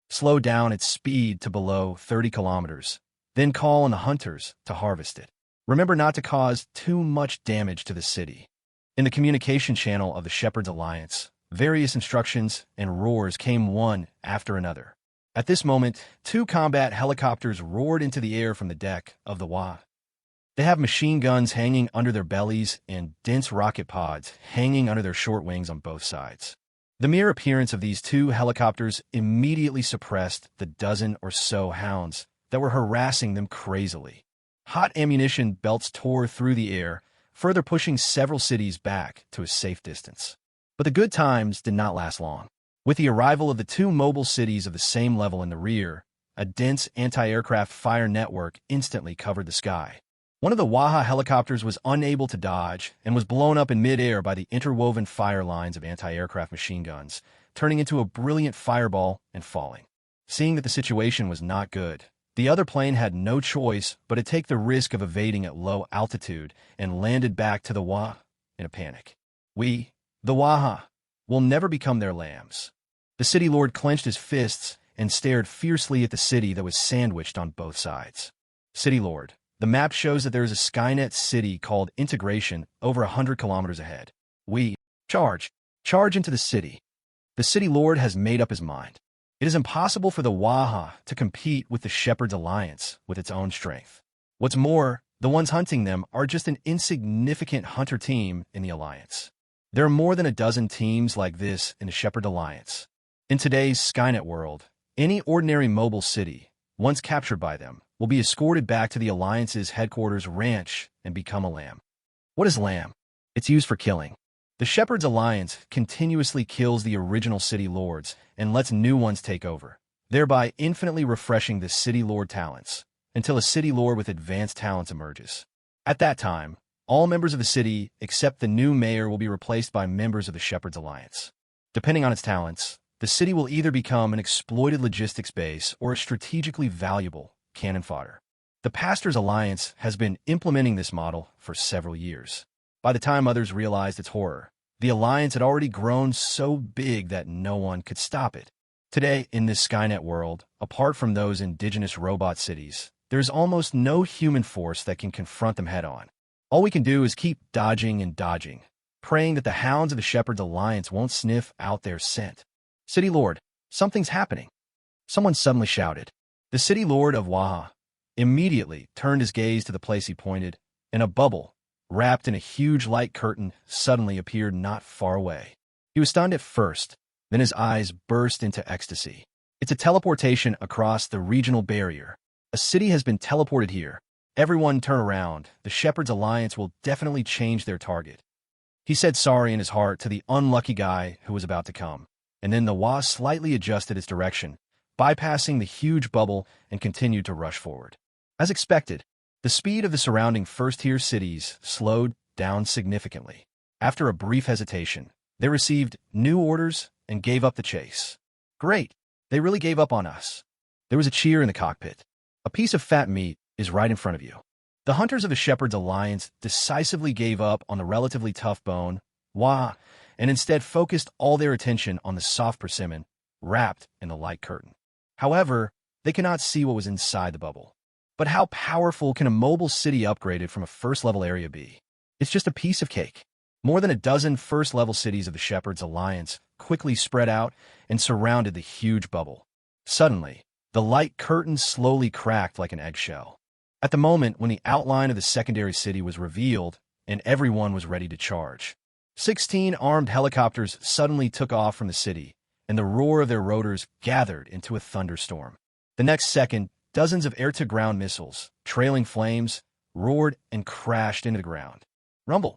Slow down its speed to below 30 kilometers, then call on the hunters to harvest it. Remember not to cause too much damage to the city. In the communication channel of the Shepherd's Alliance, various instructions and roars came one after another. At this moment, 2 combat helicopters roared into the air from the deck of the Wa. They have machine guns hanging under their bellies and dense rocket pods hanging under their short wings on both sides. The mere appearance of these 2 helicopters immediately suppressed the dozen or so hounds that were harassing them crazily. Hot ammunition belts tore through the air, further pushing several cities back to a safe distance. But the good times did not last long. With the arrival of the 2 mobile cities of the same level in the rear, a dense anti-aircraft fire network instantly covered the sky. One of the Waha helicopters was unable to dodge and was blown up in mid-air by the interwoven fire lines of anti-aircraft machine guns, turning into a brilliant fireball and falling. Seeing that the situation was not good, the other plane had no choice but to take the risk of evading at low altitude and landed back to the Wa in a panic. We, the Waha, will never become their lambs. The city lord clenched his fists and stared fiercely at the city that was sandwiched on both sides. City lord, the map shows that there is a Skynet city called Integration over 100 kilometers ahead. We, charge into the city. The city lord has made up his mind. It is impossible for the Waha to compete with the Shepherd's Alliance with its own strength. What's more, the ones hunting them are just an insignificant hunter team in the Alliance. There are more than a dozen teams like this in the Shepherd Alliance. In today's Skynet world, any ordinary mobile city, once captured by them, will be escorted back to the Alliance's headquarters ranch and become a lamb. What is lamb? It's used for killing. The Shepherd's Alliance continuously kills the original city lords and lets new ones take over, thereby infinitely refreshing the city lord talents, until a city lord with advanced talents emerges. At that time, all members of the city except the new mayor will be replaced by members of the Shepherd's Alliance. Depending on its talents, the city will either become an exploited logistics base or a strategically valuable cannon fodder. The Pastor's Alliance has been implementing this model for several years. By the time others realized its horror, the Alliance had already grown so big that no one could stop it. Today, in this Skynet world, apart from those indigenous robot cities, there's almost no human force that can confront them head-on. All we can do is keep dodging and dodging, praying that the hounds of the Shepherd's Alliance won't sniff out their scent. City Lord, something's happening. Someone suddenly shouted. The City Lord of Waha immediately turned his gaze to the place he pointed, and a bubble, wrapped in a huge light curtain, suddenly appeared not far away. He was stunned at first, Then his eyes burst into ecstasy. It's a teleportation across the regional barrier. A city has been teleported here. Everyone turn around. The Shepherd's Alliance will definitely change their target. He said sorry in his heart to the unlucky guy who was about to come. And then the Wa slightly adjusted its direction, bypassing the huge bubble and continued to rush forward. As expected, the speed of the surrounding first-tier cities slowed down significantly. After a brief hesitation, they received new orders and gave up the chase. Great! They really gave up on us. There was a cheer in the cockpit. A piece of fat meat is right in front of you. The hunters of the Shepherd's Alliance decisively gave up on the relatively tough bone, Wa, and instead focused all their attention on the soft persimmon, wrapped in the light curtain. However, they cannot see what was inside the bubble. But how powerful can a mobile city upgraded from a first-level area be? It's just a piece of cake. More than a dozen first-level cities of the Shepherd's Alliance quickly spread out and surrounded the huge bubble. Suddenly, the light curtain slowly cracked like an eggshell. At the moment when the outline of the secondary city was revealed and everyone was ready to charge, 16 armed helicopters suddenly took off from the city, and the roar of their rotors gathered into a thunderstorm. The next second, dozens of air-to-ground missiles, trailing flames, roared and crashed into the ground. Rumble.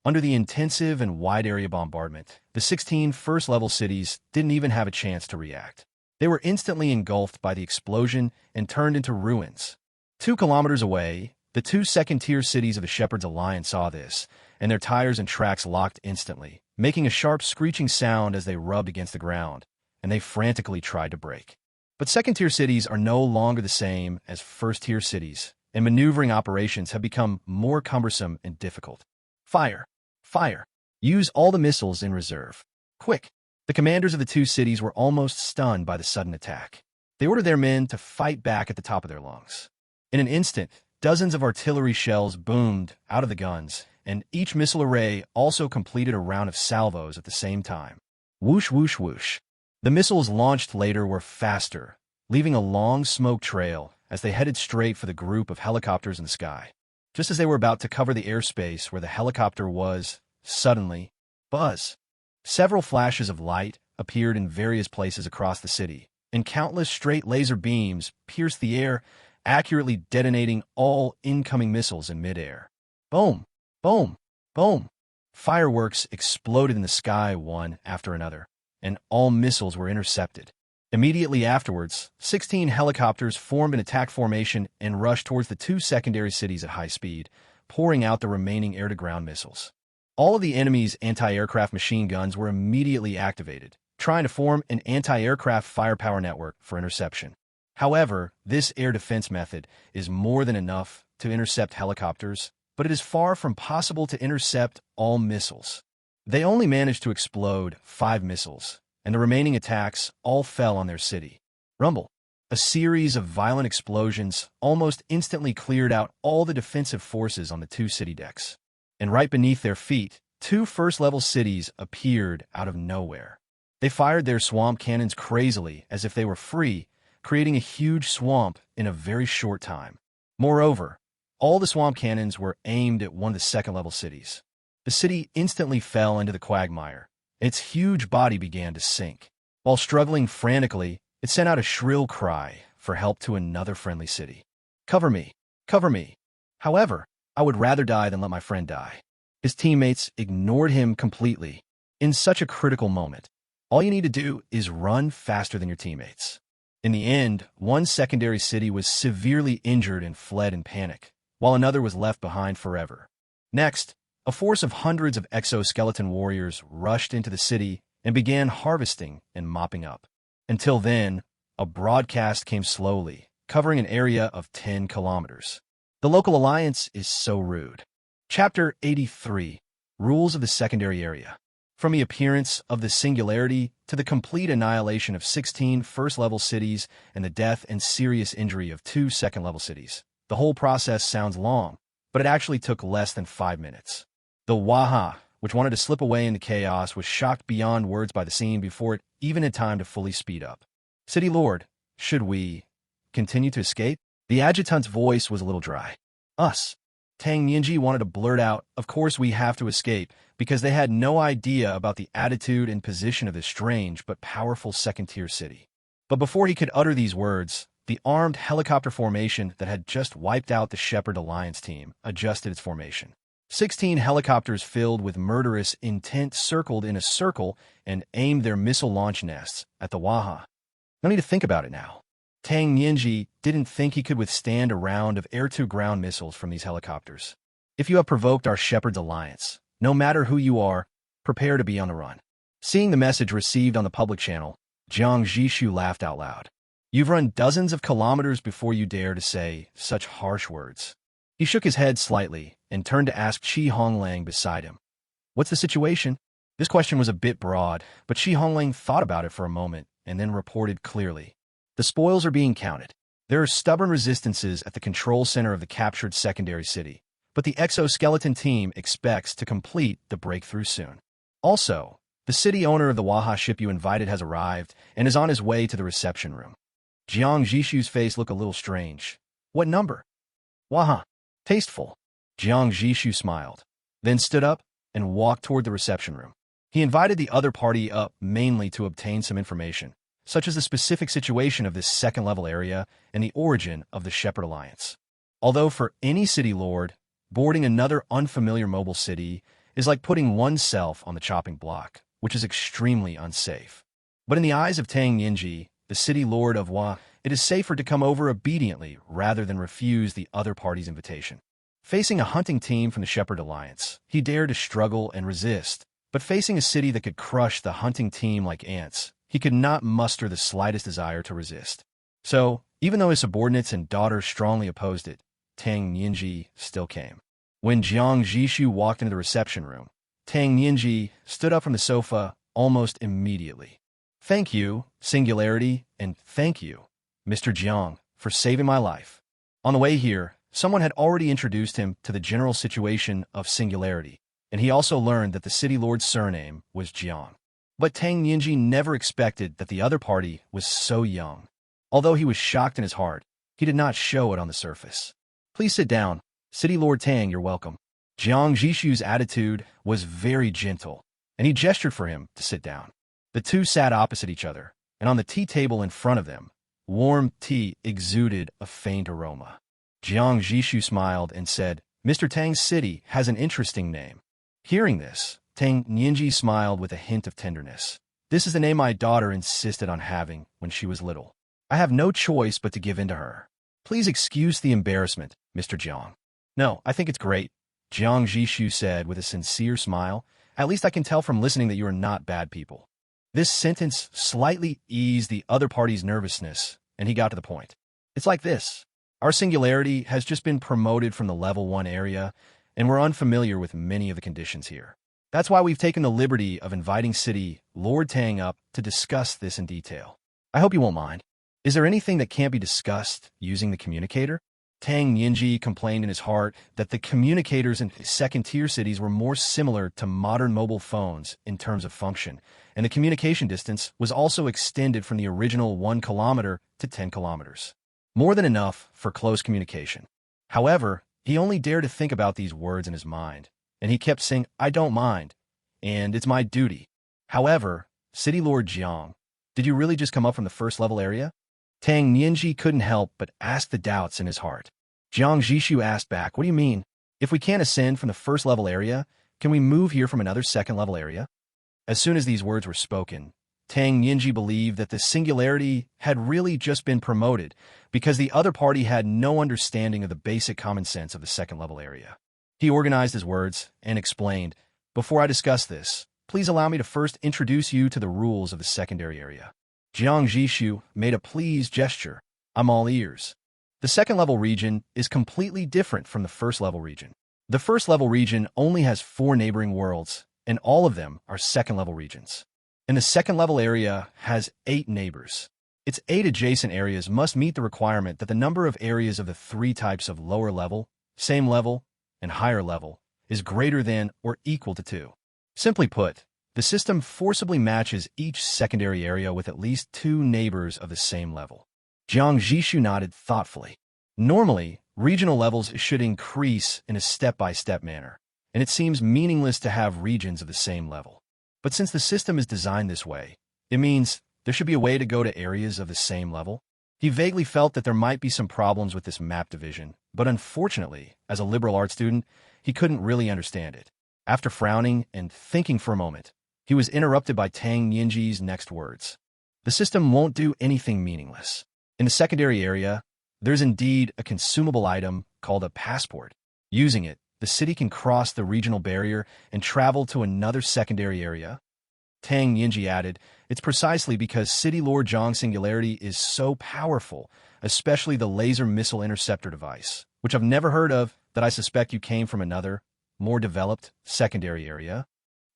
Under the intensive and wide-area bombardment, the 16 first-level cities didn't even have a chance to react. They were instantly engulfed by the explosion and turned into ruins. 2 kilometers away, the 2 second-tier cities of the Shepherd's Alliance saw this, and their tires and tracks locked instantly, making a sharp screeching sound as they rubbed against the ground, and they frantically tried to brake. But second-tier cities are no longer the same as first-tier cities, and maneuvering operations have become more cumbersome and difficult. Fire! Fire! Use all the missiles in reserve. Quick! The commanders of the 2 cities were almost stunned by the sudden attack. They ordered their men to fight back at the top of their lungs. In an instant, dozens of artillery shells boomed out of the guns, and each missile array also completed a round of salvos at the same time. Whoosh, whoosh, whoosh. The missiles launched later were faster, leaving a long smoke trail as they headed straight for the group of helicopters in the sky. Just as they were about to cover the airspace where the helicopter was, suddenly, buzz. Several flashes of light appeared in various places across the city, and countless straight laser beams pierced the air, accurately detonating all incoming missiles in midair. Boom! Boom! Boom! Fireworks exploded in the sky one after another, and all missiles were intercepted. Immediately afterwards, 16 helicopters formed an attack formation and rushed towards the 2 secondary cities at high speed, pouring out the remaining air-to-ground missiles. All of the enemy's anti-aircraft machine guns were immediately activated, trying to form an anti-aircraft firepower network for interception. However, this air defense method is more than enough to intercept helicopters, but it is far from possible to intercept all missiles. They only managed to explode 5 missiles, and the remaining attacks all fell on their city. Rumble. A series of violent explosions almost instantly cleared out all the defensive forces on the 2 city decks. And right beneath their feet, 2 first-level cities appeared out of nowhere. They fired their swamp cannons crazily as if they were free, creating a huge swamp in a very short time. Moreover, all the swamp cannons were aimed at one of the second-level cities. The city instantly fell into the quagmire. Its huge body began to sink. While struggling frantically, it sent out a shrill cry for help to another friendly city. Cover me! Cover me! However, I would rather die than let my friend die. His teammates ignored him completely. In such a critical moment, all you need to do is run faster than your teammates. In the end, one secondary city was severely injured and fled in panic, while another was left behind forever. Next, a force of hundreds of exoskeleton warriors rushed into the city and began harvesting and mopping up. Until then, a broadcast came slowly, covering an area of 10 kilometers. The local alliance is so rude. Chapter 83, Rules of the Secondary Area. From the appearance of the singularity to the complete annihilation of 16 first-level cities and the death and serious injury of 2 second-level cities. The whole process sounds long, but it actually took less than 5 minutes. The Waha, which wanted to slip away in the chaos, was shocked beyond words by the scene before it even had time to fully speed up. City Lord, should we continue to escape? The adjutant's voice was a little dry. Us. Tang Yinji wanted to blurt out, "Of course we have to escape," because they had no idea about the attitude and position of this strange but powerful second-tier city. But before he could utter these words, the armed helicopter formation that had just wiped out the Shepherd Alliance team adjusted its formation. 16 helicopters filled with murderous intent circled in a circle and aimed their missile launch nests at the Waha. No need to think about it now. Tang Yinji didn't think he could withstand a round of air-to-ground missiles from these helicopters. "If you have provoked our Shepherd's Alliance, no matter who you are, prepare to be on the run." Seeing the message received on the public channel, Jiang Zhixu laughed out loud. "You've run dozens of kilometers before you dare to say such harsh words." He shook his head slightly and turned to ask Honglang beside him, "What's the situation?" This question was a bit broad, but Honglang thought about it for a moment and then reported clearly. "The spoils are being counted. There are stubborn resistances at the control center of the captured secondary city, but the exoskeleton team expects to complete the breakthrough soon. Also, the city owner of the Waha ship you invited has arrived and is on his way to the reception room." Jiang Zhixu's face looked a little strange. "What number?" "Waha. Tasteful." Jiang Zhixu smiled, then stood up and walked toward the reception room. He invited the other party up mainly to obtain some information, such as the specific situation of this second-level area and the origin of the Shepherd Alliance. Although for any city lord, boarding another unfamiliar mobile city is like putting oneself on the chopping block, which is extremely unsafe. But in the eyes of Tang Yinji, the city lord of Wa, it is safer to come over obediently rather than refuse the other party's invitation. Facing a hunting team from the Shepherd Alliance, he dared to struggle and resist, but facing a city that could crush the hunting team like ants, he could not muster the slightest desire to resist. So, even though his subordinates and daughters strongly opposed it, Tang Yinji still came. When Jiang Zhixu walked into the reception room, Tang Yinji stood up from the sofa almost immediately. "Thank you, Singularity, and thank you, Mr. Jiang, for saving my life." On the way here, someone had already introduced him to the general situation of Singularity, and he also learned that the city lord's surname was Jiang. But Tang Yinji never expected that the other party was so young. Although he was shocked in his heart, he did not show it on the surface. "Please sit down. City Lord Tang, you're welcome." Jiang Zhixu's attitude was very gentle, and he gestured for him to sit down. The two sat opposite each other, and on the tea table in front of them, warm tea exuded a faint aroma. Jiang Zhixu smiled and said, "Mr. Tang's city has an interesting name." Hearing this, Tang Yinji smiled with a hint of tenderness. "This is the name my daughter insisted on having when she was little. I have no choice but to give in to her. Please excuse the embarrassment, Mr. Jiang." "No, I think it's great," Jiang Zhixu said with a sincere smile. "At least I can tell from listening that you are not bad people." This sentence slightly eased the other party's nervousness, and he got to the point. "It's like this. Our Singularity has just been promoted from the Level 1 area, and we're unfamiliar with many of the conditions here. That's why we've taken the liberty of inviting City Lord Tang up to discuss this in detail. I hope you won't mind. Is there anything that can't be discussed using the communicator?" Tang Yinji complained in his heart that the communicators in second-tier cities were more similar to modern mobile phones in terms of function, and the communication distance was also extended from the original 1 kilometer to 10 kilometers. More than enough for close communication. However, he only dared to think about these words in his mind, and he kept saying, "I don't mind, and it's my duty." However, City Lord Jiang, did you really just come up from the first-level area? Tang Yinji couldn't help but ask the doubts in his heart. Jiang Zhixu asked back, "What do you mean? If we can't ascend from the first-level area, can we move here from another second-level area?" As soon as these words were spoken, Tang Yinji believed that the Singularity had really just been promoted because the other party had no understanding of the basic common sense of the second-level area. He organized his words and explained, "Before I discuss this, please allow me to first introduce you to the rules of the secondary area." Jiang Zhixu made a pleased gesture. "I'm all ears." The second-level region is completely different from the first-level region. The first-level region only has 4 neighboring worlds, and all of them are second-level regions. And the second-level area has 8 neighbors. Its 8 adjacent areas must meet the requirement that the number of areas of the 3 types of lower level, same level, and higher level is greater than or equal to 2. Simply put, the system forcibly matches each secondary area with at least 2 neighbors of the same level. Jiang Zhixu nodded thoughtfully. Normally, Regional levels should increase in a step-by-step manner, and it seems meaningless to have regions of the same level. But since the system is designed this way, it means there should be a way to go to areas of the same level. He vaguely felt that there might be some problems with this map division, but unfortunately, as a liberal arts student, he couldn't really understand it. After frowning and thinking for a moment, he was interrupted by Tang Nianji's next words. The system won't do anything meaningless. In the secondary area, there's indeed a consumable item called a passport. Using it, the city can cross the regional barrier and travel to another secondary area. Tang Nianji added, it's precisely because City Lord Zhang's singularity is so powerful, especially the laser missile interceptor device, which I've never heard of, that I suspect you came from another, more developed, secondary area.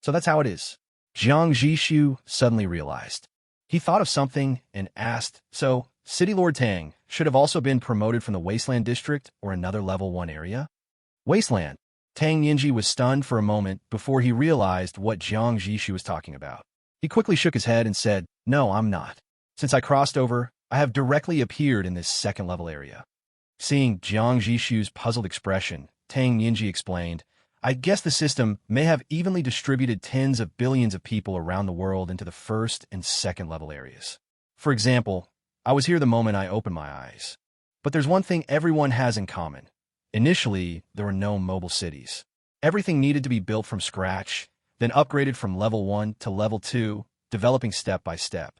So that's how it is. Jiang Zhixu suddenly realized. He thought of something and asked, so, City Lord Tang should have also been promoted from the Wasteland district or another level 1 area? Wasteland. Tang Nianji was stunned for a moment before he realized what Jiang Zhixu was talking about. He quickly shook his head and said, no, I'm not. Since I crossed over, I have directly appeared in this second-level area. Seeing Jiang Zhixu's puzzled expression, Tang Nianji explained, I guess the system may have evenly distributed tens of billions of people around the world into the first and second-level areas. For example, I was here the moment I opened my eyes. But there's one thing everyone has in common. Initially, there were no mobile cities. Everything needed to be built from scratch, then upgraded from level 1 to level 2, developing step by step.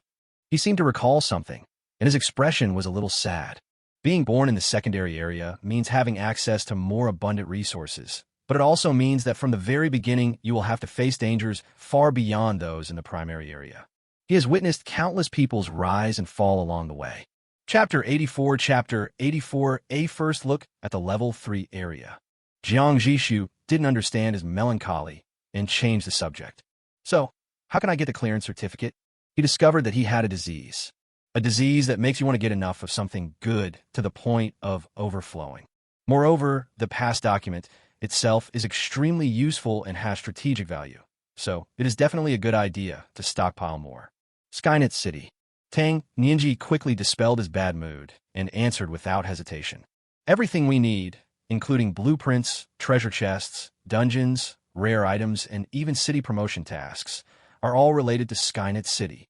He seemed to recall something, and his expression was a little sad. Being born in the secondary area means having access to more abundant resources, but it also means that from the very beginning you will have to face dangers far beyond those in the primary area. He has witnessed countless people's rise and fall along the way. Chapter 84, a first look at the level 3 area. Jiang Zhixu didn't understand his melancholy and changed the subject. So, how can I get the clearance certificate? He discovered that he had a disease that makes you want to get enough of something good to the point of overflowing. Moreover, the past document itself is extremely useful and has strategic value, so it is definitely a good idea to stockpile more. Skynet City. Tang Nianji quickly dispelled his bad mood and answered without hesitation. Everything we need, including blueprints, treasure chests, dungeons, rare items, and even city promotion tasks, are all related to Skynet City.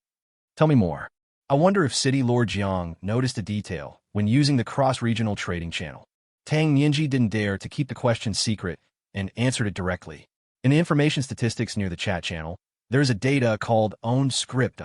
Tell me more. I wonder if City Lord Jiang noticed a detail when using the cross-regional trading channel. Tang Nianji didn't dare to keep the question secret and answered it directly. In the information statistics near the chat channel, there is a data called owned script.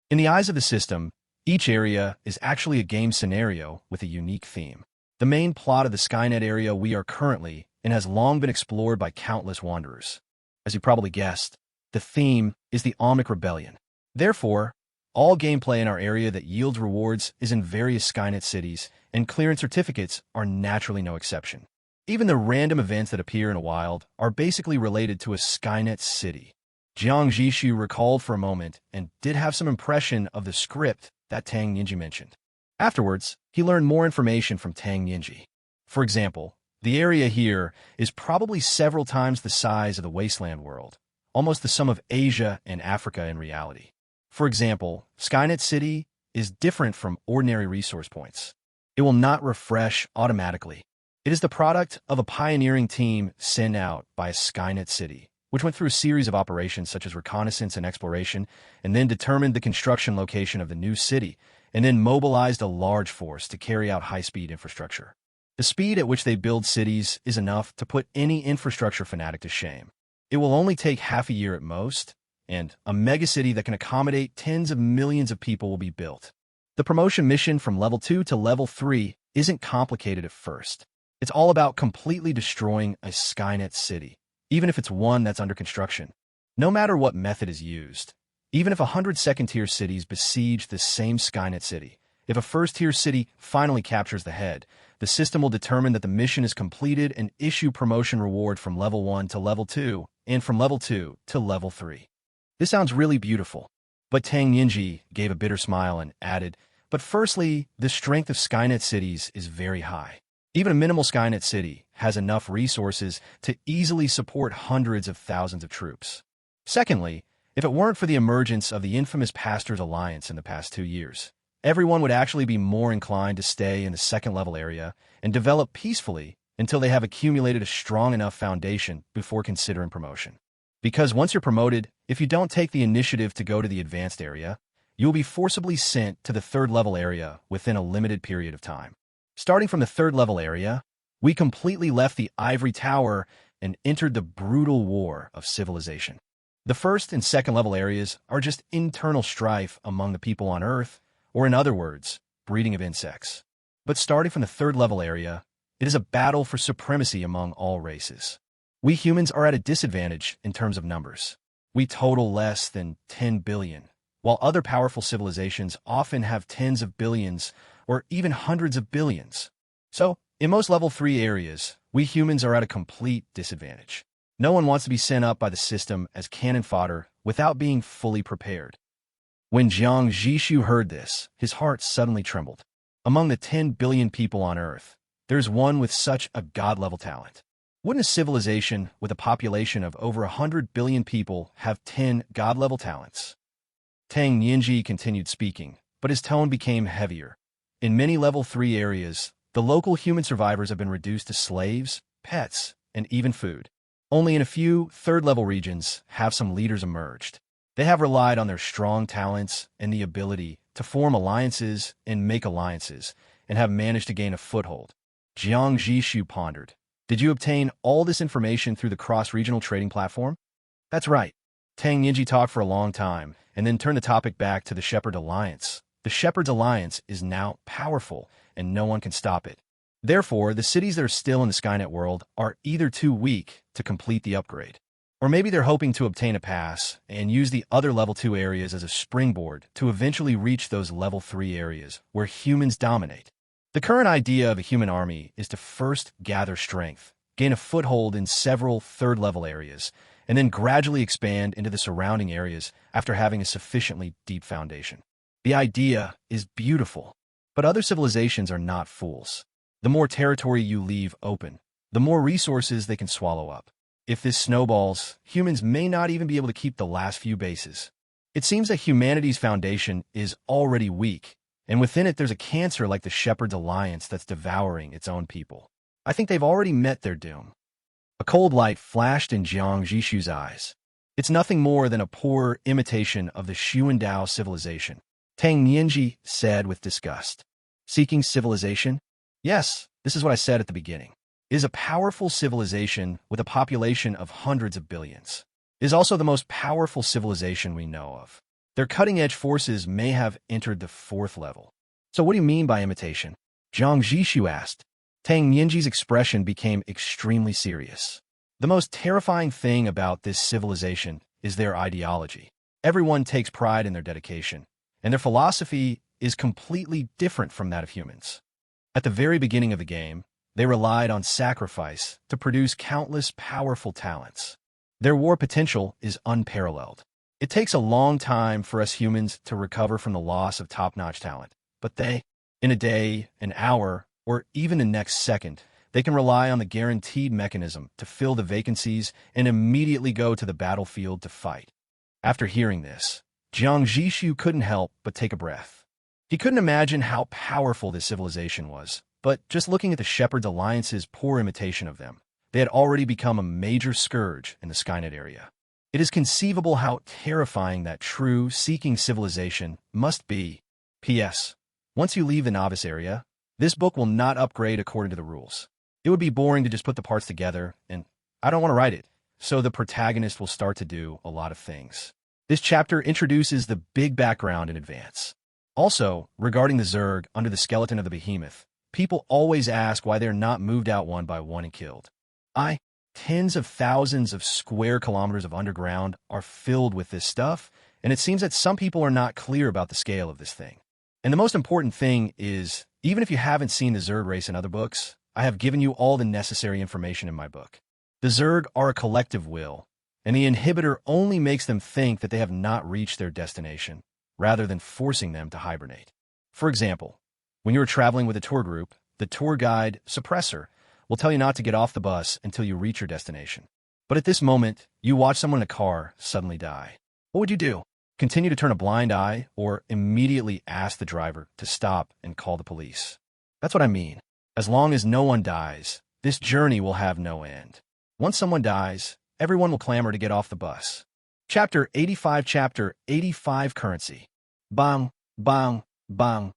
In the eyes of the system, each area is actually a game scenario with a unique theme. The main plot of the Skynet area we are currently in has long been explored by countless wanderers. As you probably guessed, the theme is the Omnic Rebellion. Therefore, all gameplay in our area that yields rewards is in various Skynet cities, and clearance certificates are naturally no exception. Even the random events that appear in a wild are basically related to a Skynet city. Jiang Zhixu recalled for a moment and did have some impression of the script that Tang Nianji mentioned. Afterwards, he learned more information from Tang Nianji. For example, the area here is probably several times the size of the Wasteland world, almost the sum of Asia and Africa in reality. For example, Skynet City is different from ordinary resource points. It will not refresh automatically. It is the product of a pioneering team sent out by a Skynet City, which went through a series of operations such as reconnaissance and exploration, and then determined the construction location of the new city, and then mobilized a large force to carry out high-speed infrastructure. The speed at which they build cities is enough to put any infrastructure fanatic to shame. It will only take half a year at most, and a megacity that can accommodate tens of millions of people will be built. The promotion mission from level 2 to level 3 isn't complicated at first. It's all about completely destroying a Skynet city, even if it's one that's under construction. No matter what method is used, even if 100 second-tier cities besiege the same Skynet city, if a first-tier city finally captures the head, the system will determine that the mission is completed and issue promotion reward from level 1 to level 2, and from level 2 to level 3. This sounds really beautiful, but Tang Nianji gave a bitter smile and added, but firstly, the strength of Skynet cities is very high. Even a minimal Skynet city has enough resources to easily support hundreds of thousands of troops. Secondly, if it weren't for the emergence of the infamous Pastors Alliance in the past 2 years, everyone would actually be more inclined to stay in the second-level area and develop peacefully until they have accumulated a strong enough foundation before considering promotion. Because once you're promoted, if you don't take the initiative to go to the advanced area, you will be forcibly sent to the third-level area within a limited period of time. Starting from the third-level area, we completely left the ivory tower and entered the brutal war of civilization. The first and second-level areas are just internal strife among the people on Earth, or in other words, breeding of insects. But starting from the third-level area, it is a battle for supremacy among all races. We humans are at a disadvantage in terms of numbers. We total less than 10 billion, while other powerful civilizations often have tens of billions or even hundreds of billions. So, in most level 3 areas, we humans are at a complete disadvantage. No one wants to be sent up by the system as cannon fodder without being fully prepared. When Jiang Zhixu heard this, his heart suddenly trembled. Among the 10 billion people on Earth, there's one with such a god-level talent. Wouldn't a civilization with a population of over 100 billion people have 10 god-level talents? Tang Nianji continued speaking, but his tone became heavier. In many level 3 areas, the local human survivors have been reduced to slaves, pets, and even food. Only in a few third-level regions have some leaders emerged. They have relied on their strong talents and the ability to form alliances and make alliances, and have managed to gain a foothold. Jiang Zhixu pondered. Did you obtain all this information through the cross-regional trading platform? That's right. Tang Nianji talked for a long time, and then turned the topic back to the Shepherd Alliance. The Shepherd's Alliance is now powerful, and no one can stop it. Therefore, the cities that are still in the Skynet world are either too weak to complete the upgrade, or maybe they're hoping to obtain a pass and use the other level 2 areas as a springboard to eventually reach those level 3 areas where humans dominate. The current idea of a human army is to first gather strength, gain a foothold in several third-level areas, and then gradually expand into the surrounding areas after having a sufficiently deep foundation. The idea is beautiful, but other civilizations are not fools. The more territory you leave open, the more resources they can swallow up. If this snowballs, humans may not even be able to keep the last few bases. It seems that humanity's foundation is already weak, and within it there's a cancer like the Shepherd's Alliance that's devouring its own people. I think they've already met their doom. A cold light flashed in Jiang Zhixu's eyes. It's nothing more than a poor imitation of the Xuandao civilization, Tang Nianji said with disgust. Seeking civilization? Yes, this is what I said at the beginning. It is a powerful civilization with a population of hundreds of billions. It is also the most powerful civilization we know of. Their cutting-edge forces may have entered the 4th level. So what do you mean by imitation? Jiang Zhixu asked. Tang Nianji's expression became extremely serious. The most terrifying thing about this civilization is their ideology. Everyone takes pride in their dedication, and their philosophy is completely different from that of humans. At the very beginning of the game, they relied on sacrifice to produce countless powerful talents. Their war potential is unparalleled. It takes a long time for us humans to recover from the loss of top-notch talent, but they, in a day, an hour, or even the next second, they can rely on the guaranteed mechanism to fill the vacancies and immediately go to the battlefield to fight. After hearing this, Jiang Zhixu couldn't help but take a breath. He couldn't imagine how powerful this civilization was, but just looking at the Shepherd's Alliance's poor imitation of them, they had already become a major scourge in the Skynet area. It is conceivable how terrifying that true seeking civilization must be. P.S. Once you leave the novice area, this book will not upgrade according to the rules. It would be boring to just put the parts together, and I don't want to write it, so the protagonist will start to do a lot of things. This chapter introduces the big background in advance. Also, regarding the Zerg under the skeleton of the behemoth, people always ask why they're not moved out one by one and killed. Tens of thousands of square kilometers of underground are filled with this stuff, and it seems that some people are not clear about the scale of this thing. And the most important thing is, even if you haven't seen the Zerg race in other books, I have given you all the necessary information in my book. The Zerg are a collective will, and the inhibitor only makes them think that they have not reached their destination, rather than forcing them to hibernate. For example, when you are traveling with a tour group, the tour guide, suppressor, will tell you not to get off the bus until you reach your destination. But at this moment, you watch someone in a car suddenly die. What would you do? continue to turn a blind eye, or immediately ask the driver to stop and call the police. That's what I mean. As long as no one dies, this journey will have no end. Once someone dies, everyone will clamor to get off the bus. Chapter 85 Currency. Bang, bang, bang.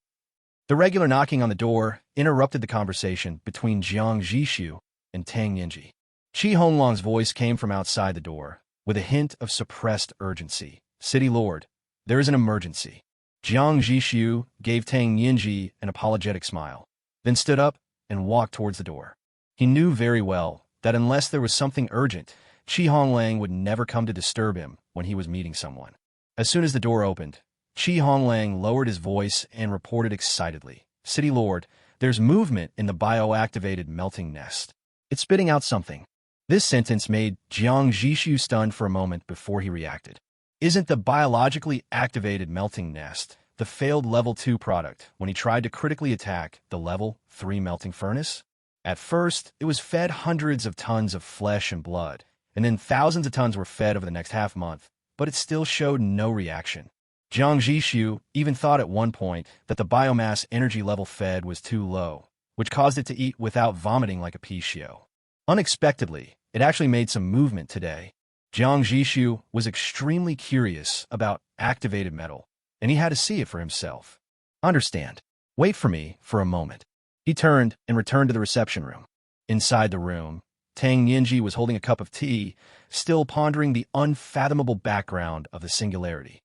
The regular knocking on the door interrupted the conversation between Jiang Zhixu and Tang Yinji. Qi Honglang's voice came from outside the door, with a hint of suppressed urgency. City Lord, there is an emergency. Jiang Zhixu gave Tang Yinji an apologetic smile, then stood up and walked towards the door. He knew very well that unless there was something urgent, Qi Honglang would never come to disturb him when he was meeting someone. As soon as the door opened, Qi Honglang lowered his voice and reported excitedly, City Lord, there's movement in the bioactivated melting nest. It's spitting out something. This sentence made Jiang Zhixu stunned for a moment before he reacted. Isn't the biologically activated melting nest the failed level 2 product when he tried to critically attack the level 3 melting furnace? At first, it was fed hundreds of tons of flesh and blood, and then thousands of tons were fed over the next half-month, but it still showed no reaction. Jiang Zhixu even thought at one point that the biomass energy level fed was too low, which caused it to eat without vomiting like a pea shell. Unexpectedly, it actually made some movement today. Jiang Zhixu was extremely curious about activated metal, and he had to see it for himself. Understand. Wait for me for a moment. He turned and returned to the reception room. Inside the room, Tang Yinji was holding a cup of tea, still pondering the unfathomable background of the singularity.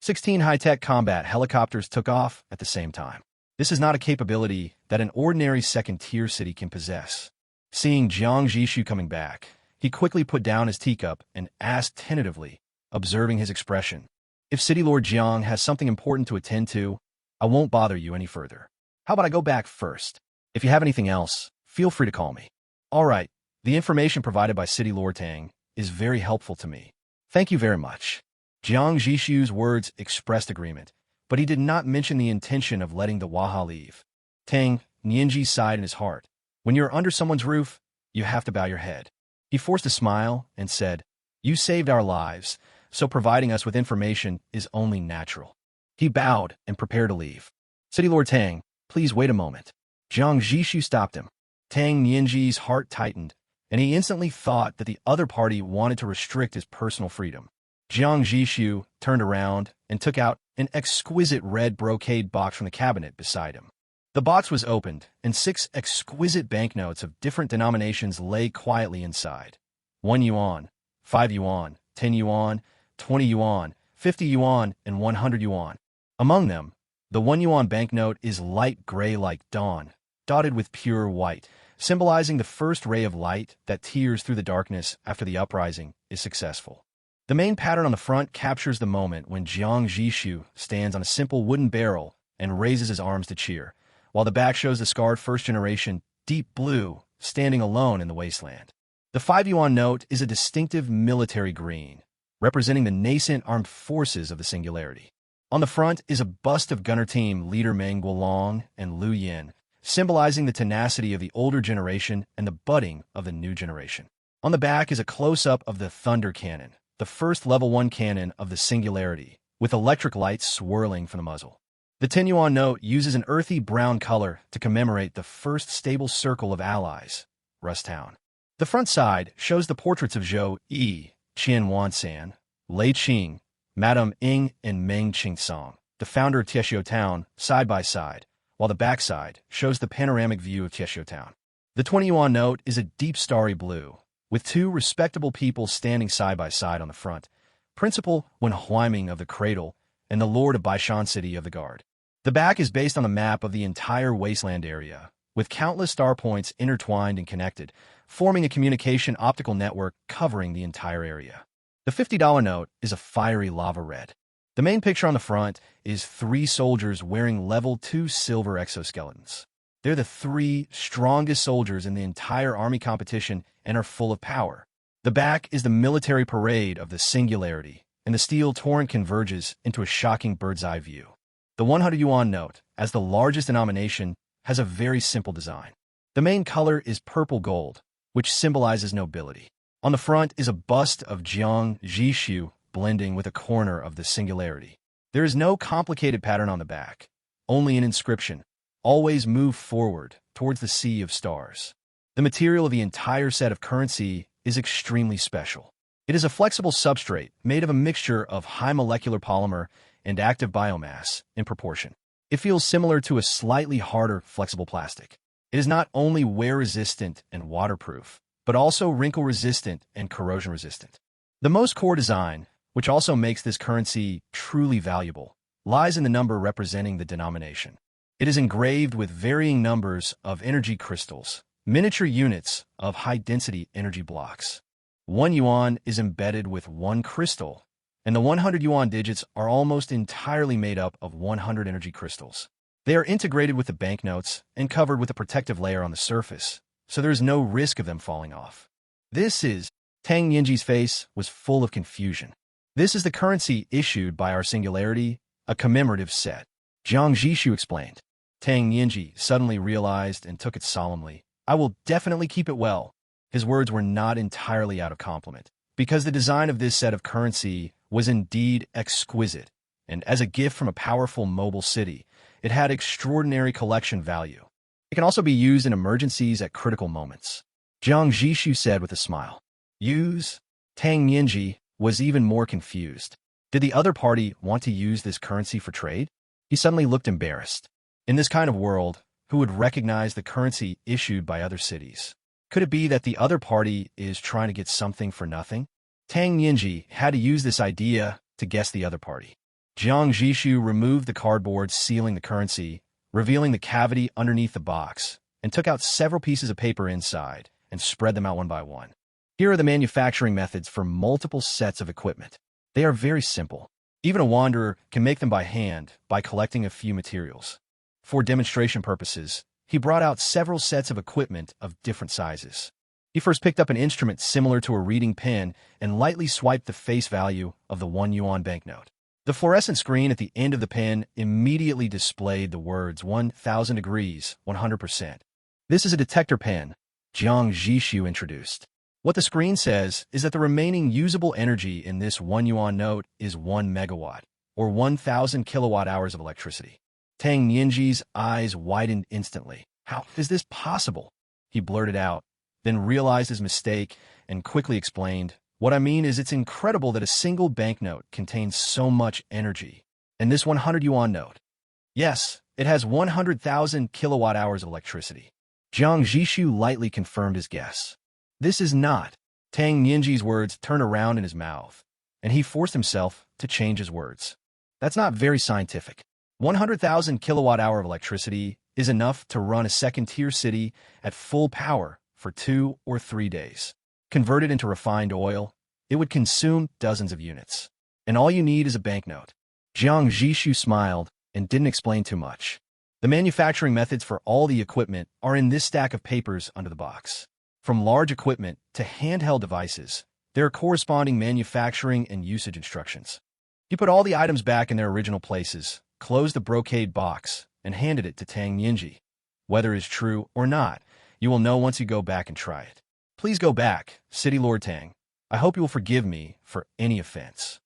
16 high-tech combat helicopters took off at the same time. This is not a capability that an ordinary second-tier city can possess. Seeing Jiang Zhixu coming back, he quickly put down his teacup and asked tentatively, observing his expression, If City Lord Jiang has something important to attend to, I won't bother you any further. How about I go back first? If you have anything else, feel free to call me. All right, the information provided by City Lord Tang is very helpful to me. Thank you very much. Jiang Zhixu's words expressed agreement, but he did not mention the intention of letting the Waha leave. Tang Yinji sighed in his heart. When you're under someone's roof, you have to bow your head. He forced a smile and said, You saved our lives, so providing us with information is only natural. He bowed and prepared to leave. City Lord Tang, please wait a moment. Jiang Zhixu stopped him. Tang Yinji's heart tightened, and he instantly thought that the other party wanted to restrict his personal freedom. Jiang Zhixu turned around and took out an exquisite red brocade box from the cabinet beside him. The box was opened, and 6 exquisite banknotes of different denominations lay quietly inside. 1 yuan, 5 yuan, 10 yuan, 20 yuan, 50 yuan, and 100 yuan. Among them, the 1 yuan banknote is light gray like dawn, dotted with pure white, symbolizing the first ray of light that tears through the darkness after the uprising is successful. The main pattern on the front captures the moment when Jiang Zhixu stands on a simple wooden barrel and raises his arms to cheer, while the back shows the scarred first-generation deep blue standing alone in the wasteland. The 5 yuan note is a distinctive military green, representing the nascent armed forces of the singularity. On the front is a bust of gunner team leader Meng Guolong and Lu Yin, symbolizing the tenacity of the older generation and the budding of the new generation. On the back is a close-up of the Thunder Cannon, the first level 1 cannon of the singularity, with electric lights swirling from the muzzle. The 10 yuan note uses an earthy brown color to commemorate the first stable circle of allies, Rusttown. The front side shows the portraits of Zhou Yi, Qian Wansan, Lei Qing, Madame Ing, and Meng Qingsong, the founder of Tieshuo Town, side by side, while the backside shows the panoramic view of Tieshuo Town. The 20 yuan note is a deep starry blue, with 2 respectable people standing side by side on the front, Principal Wen Huaiming of the Cradle and the Lord of Baishan City of the Guard. The back is based on a map of the entire Wasteland area, with countless star points intertwined and connected, forming a communication optical network covering the entire area. The $50 note is a fiery lava red. The main picture on the front is 3 soldiers wearing level 2 silver exoskeletons. They're the 3 strongest soldiers in the entire army competition and are full of power. The back is the military parade of the singularity, and the steel torrent converges into a shocking bird's-eye view. The 100 yuan note, as the largest denomination, has a very simple design. The main color is purple gold, which symbolizes nobility. On the front is a bust of Jiang Zhixu blending with a corner of the singularity. There is no complicated pattern on the back, only an inscription: always move forward towards the sea of stars. The material of the entire set of currency is extremely special. It is a flexible substrate made of a mixture of high molecular polymer and active biomass in proportion. It feels similar to a slightly harder, flexible plastic. It is not only wear-resistant and waterproof, but also wrinkle-resistant and corrosion-resistant. The most core design, which also makes this currency truly valuable, lies in the number representing the denomination. It is engraved with varying numbers of energy crystals, miniature units of high-density energy blocks. 1 yuan is embedded with 1 crystal, and the 100 yuan digits are almost entirely made up of 100 energy crystals. They are integrated with the banknotes and covered with a protective layer on the surface, so there is no risk of them falling off. Tang Yinji's face was full of confusion. This is the currency issued by our singularity, a commemorative set. Jiang Zhixu explained. Tang Yinji suddenly realized and took it solemnly. I will definitely keep it well. His words were not entirely out of compliment, because the design of this set of currency was indeed exquisite, and as a gift from a powerful mobile city, it had extraordinary collection value. It can also be used in emergencies at critical moments. Jiang Zhixu said with a smile. Use? Tang Yinji was even more confused. Did the other party want to use this currency for trade? He suddenly looked embarrassed. In this kind of world, who would recognize the currency issued by other cities? Could it be that the other party is trying to get something for nothing? Tang Yinji had to use this idea to guess the other party. Jiang Zhixu removed the cardboard sealing the currency, revealing the cavity underneath the box, and took out several pieces of paper inside and spread them out one by one. Here are the manufacturing methods for multiple sets of equipment. They are very simple. Even a wanderer can make them by hand by collecting a few materials. For demonstration purposes, he brought out several sets of equipment of different sizes. He first picked up an instrument similar to a reading pen and lightly swiped the face value of the 1 yuan banknote. The fluorescent screen at the end of the pen immediately displayed the words 1000 degrees, 100%. This is a detector pen, Jiang Zhixu introduced. What the screen says is that the remaining usable energy in this 1 yuan note is 1 megawatt, or 1000 kilowatt hours of electricity. Tang Yinji's eyes widened instantly. How is this possible? He blurted out, then realized his mistake and quickly explained, what I mean is it's incredible that a single banknote contains so much energy. And this 100 yuan note? Yes, it has 100,000 kilowatt hours of electricity. Jiang Zhixu lightly confirmed his guess. This is not. Tang Yinji's words turned around in his mouth, and he forced himself to change his words. That's not very scientific. 100,000 kilowatt hour of electricity is enough to run a second-tier city at full power for 2 or 3 days. Converted into refined oil, it would consume dozens of units. And all you need is a banknote. Jiang Zhixu smiled and didn't explain too much. The manufacturing methods for all the equipment are in this stack of papers under the box. From large equipment to handheld devices, there are corresponding manufacturing and usage instructions. You put all the items back in their original places, closed the brocade box, and handed it to Tang Yinji. Whether it's true or not, you will know once you go back and try it. Please go back, City Lord Tang. I hope you will forgive me for any offense.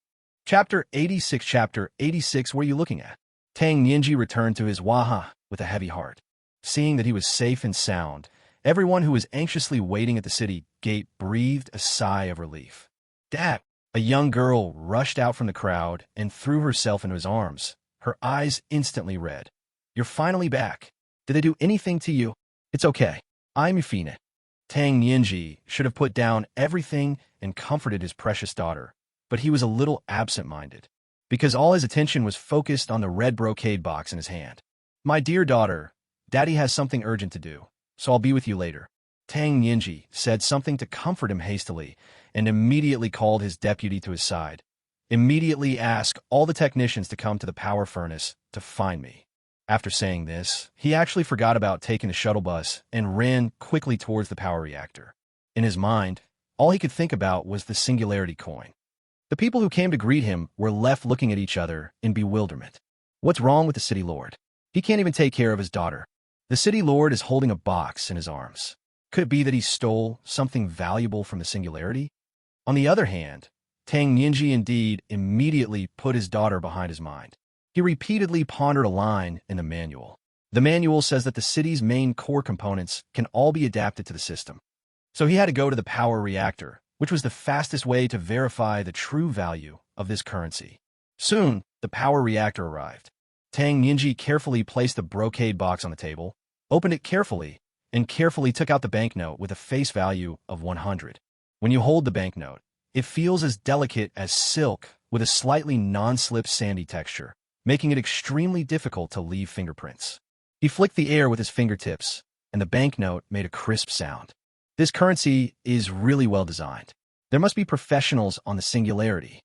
Chapter 86. Chapter 86. What are you looking at? Tang Yinji returned to his waha with a heavy heart. Seeing that he was safe and sound, everyone who was anxiously waiting at the city gate breathed a sigh of relief. Dad! A young girl rushed out from the crowd and threw herself into his arms, her eyes instantly red. You're finally back. Did they do anything to you? It's okay. I'm Yufina. Tang Yinji should have put down everything and comforted his precious daughter, but he was a little absent-minded, because all his attention was focused on the red brocade box in his hand. My dear daughter, Daddy has something urgent to do, so I'll be with you later. Tang Yinji said something to comfort him hastily and immediately called his deputy to his side. Immediately ask all the technicians to come to the power furnace to find me. After saying this, he actually forgot about taking the shuttle bus and ran quickly towards the power reactor. In his mind, all he could think about was the singularity coin. The people who came to greet him were left looking at each other in bewilderment. What's wrong with the city lord? He can't even take care of his daughter. The city lord is holding a box in his arms. Could it be that he stole something valuable from the singularity? On the other hand, Tang Nianji indeed immediately put his daughter behind his mind. He repeatedly pondered a line in the manual. The manual says that the city's main core components can all be adapted to the system. So he had to go to the power reactor, which was the fastest way to verify the true value of this currency. Soon, the power reactor arrived. Tang Nianji carefully placed the brocade box on the table, opened it carefully, and carefully took out the banknote with a face value of 100. When you hold the banknote, it feels as delicate as silk with a slightly non-slip sandy texture, making it extremely difficult to leave fingerprints. He flicked the air with his fingertips, and the banknote made a crisp sound. This currency is really well designed. There must be professionals on the singularity.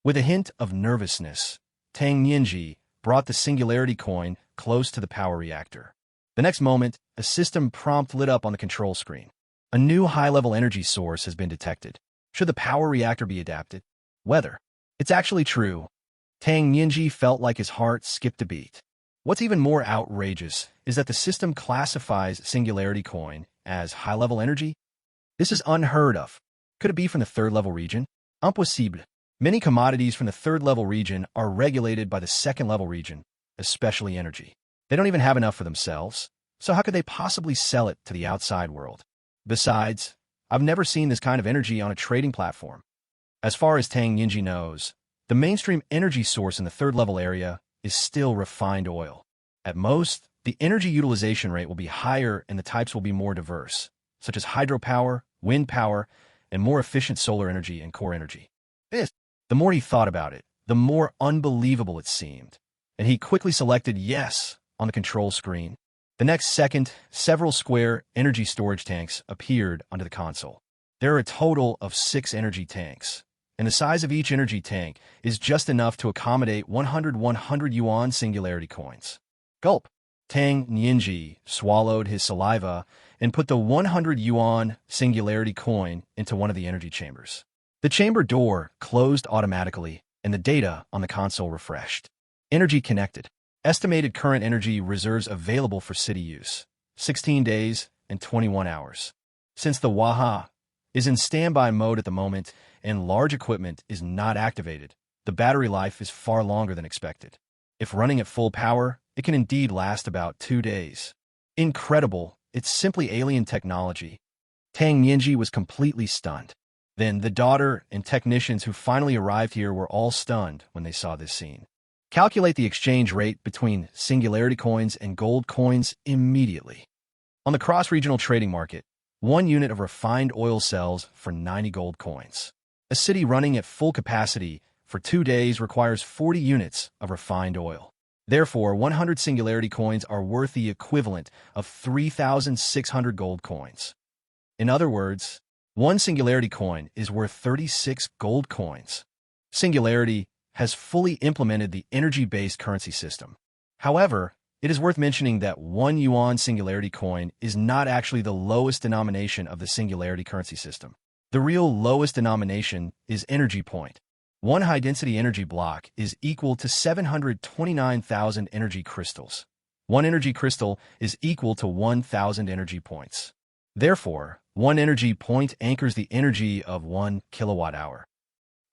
With a hint of nervousness, Tang Nianji brought the singularity coin close to the power reactor. The next moment, a system prompt lit up on the control screen. A new high-level energy source has been detected. Should the power reactor be adapted? Whether. It's actually true. Tang Nianji felt like his heart skipped a beat. What's even more outrageous is that the system classifies singularity coin as high-level energy. This is unheard of. Could it be from the third-level region? Impossible. Many commodities from the third-level region are regulated by the second-level region, especially energy. They don't even have enough for themselves, so how could they possibly sell it to the outside world? Besides, I've never seen this kind of energy on a trading platform. As far as Tang Nianji knows, the mainstream energy source in the third-level area is still refined oil. At most, the energy utilization rate will be higher and the types will be more diverse, such as hydropower, wind power, and more efficient solar energy and core energy. The more he thought about it, the more unbelievable it seemed, and he quickly selected yes on the control screen. The next second, several square energy storage tanks appeared onto the console. There are a total of 6 energy tanks, and the size of each energy tank is just enough to accommodate 100 yuan singularity coins. Gulp! Tang Nianji swallowed his saliva and put the 100 yuan singularity coin into one of the energy chambers. The chamber door closed automatically, and the data on the console refreshed. Energy connected. Estimated current energy reserves available for city use, 16 days and 21 hours. Since the Waha is in standby mode at the moment and large equipment is not activated, the battery life is far longer than expected. If running at full power, it can indeed last about 2 days. Incredible, it's simply alien technology. Tang Nianji was completely stunned. Then the daughter and technicians who finally arrived here were all stunned when they saw this scene. Calculate the exchange rate between singularity coins and gold coins immediately. On the cross-regional trading market, 1 unit of refined oil sells for 90 gold coins. A city running at full capacity for 2 days requires 40 units of refined oil. Therefore, 100 singularity coins are worth the equivalent of 3,600 gold coins. In other words, 1 singularity coin is worth 36 gold coins. Singularity has fully implemented the energy-based currency system. However, it is worth mentioning that 1 yuan singularity coin is not actually the lowest denomination of the singularity currency system. The real lowest denomination is energy point. 1 high-density energy block is equal to 729,000 energy crystals. 1 energy crystal is equal to 1,000 energy points. Therefore, 1 energy point anchors the energy of 1 kilowatt-hour.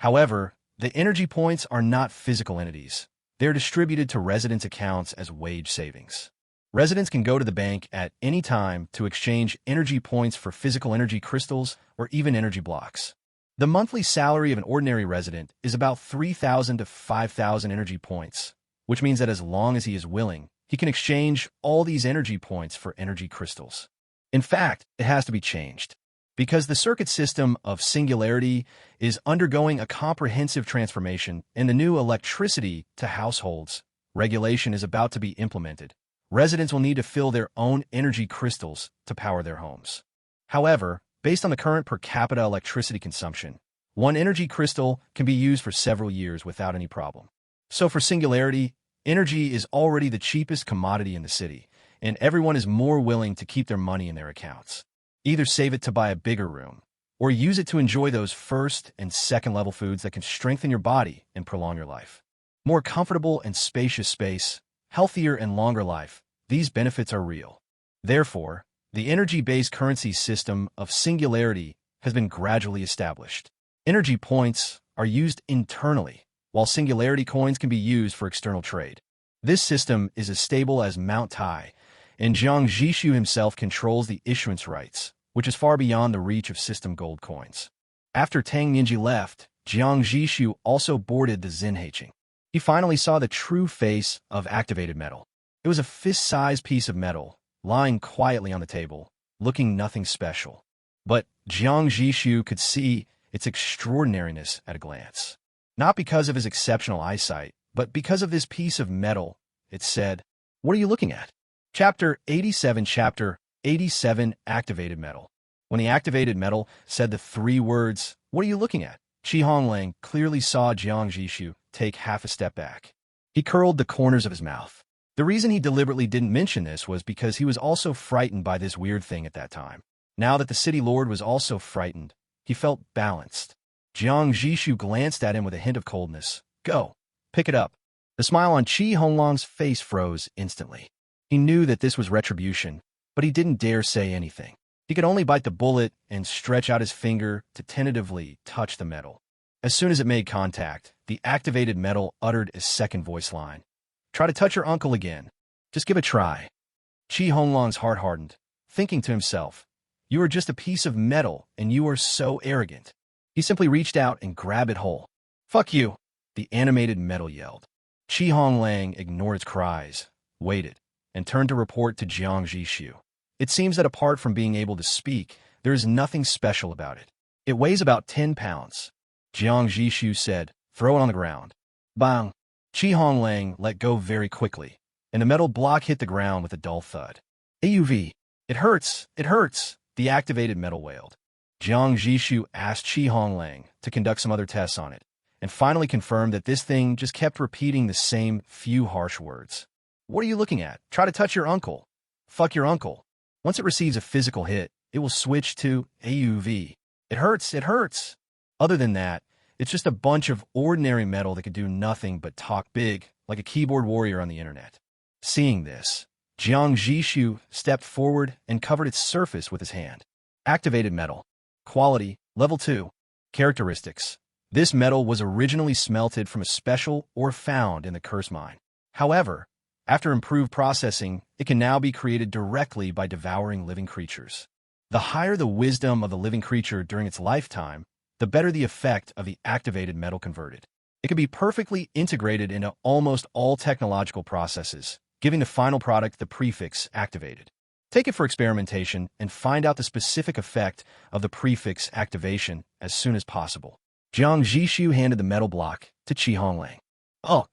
However, the energy points are not physical entities. They are distributed to residents' accounts as wage savings. Residents can go to the bank at any time to exchange energy points for physical energy crystals or even energy blocks. The monthly salary of an ordinary resident is about 3,000 to 5,000 energy points, which means that as long as he is willing, he can exchange all these energy points for energy crystals. In fact, it has to be changed. Because the circuit system of singularity is undergoing a comprehensive transformation and the new electricity to households regulation is about to be implemented, residents will need to fill their own energy crystals to power their homes. However, based on the current per capita electricity consumption, 1 energy crystal can be used for several years without any problem. So for singularity, energy is already the cheapest commodity in the city, and everyone is more willing to keep their money in their accounts. Either save it to buy a bigger room, or use it to enjoy those first and second level foods that can strengthen your body and prolong your life. More comfortable and spacious space, healthier and longer life, these benefits are real. Therefore, the energy-based currency system of singularity has been gradually established. Energy points are used internally, while singularity coins can be used for external trade. This system is as stable as Mount Tai, and Jiang Zhixu himself controls the issuance rights, which is far beyond the reach of system gold coins. After Tang Ninji left, Jiang Zhixu also boarded the Zinhaiching. He finally saw the true face of activated metal. It was a fist-sized piece of metal, lying quietly on the table, looking nothing special. But Jiang Zhixu could see its extraordinariness at a glance. Not because of his exceptional eyesight, but because of this piece of metal. It said, "What are you looking at?" Chapter 87 Activated Metal. When the activated metal said the three words, "What are you looking at?" Honglang clearly saw Jiang Zhixu take half a step back. He curled the corners of his mouth. The reason he deliberately didn't mention this was because he was also frightened by this weird thing at that time. Now that the city lord was also frightened, he felt balanced. Jiang Zhixu glanced at him with a hint of coldness. "Go. Pick it up." The smile on Honglang's face froze instantly. He knew that this was retribution, but he didn't dare say anything. He could only bite the bullet and stretch out his finger to tentatively touch the metal. As soon as it made contact, the activated metal uttered a second voice line. "Try to touch your uncle again. Just give it a try." Honglang's heart hardened, thinking to himself, "You are just a piece of metal, and you are so arrogant." He simply reached out and grabbed it whole. "Fuck you," the animated metal yelled. Honglang ignored its cries, waited, and turned to report to Jiang Zhixu. It seems that apart from being able to speak, there is nothing special about it. It weighs about 10 pounds. Jiang Zhixu said, "Throw it on the ground." Bang! Honglang let go very quickly, and the metal block hit the ground with a dull thud. "AUV! It hurts! It hurts!" the activated metal wailed. Jiang Zhixu asked Honglang to conduct some other tests on it, and finally confirmed that this thing just kept repeating the same few harsh words. "What are you looking at? Try to touch your uncle. Fuck your uncle." Once it receives a physical hit, it will switch to AUV. "It hurts, it hurts." Other than that, it's just a bunch of ordinary metal that could do nothing but talk big, like a keyboard warrior on the internet. Seeing this, Jiang Zhixu stepped forward and covered its surface with his hand. Activated metal. Quality, level 2. Characteristics. This metal was originally smelted from a special ore found in the curse mine. However, after improved processing, it can now be created directly by devouring living creatures. The higher the wisdom of the living creature during its lifetime, the better the effect of the activated metal converted. It can be perfectly integrated into almost all technological processes, giving the final product the prefix activated. Take it for experimentation and find out the specific effect of the prefix activation as soon as possible. Jiang Zhixu handed the metal block to Honglang. "Ugh."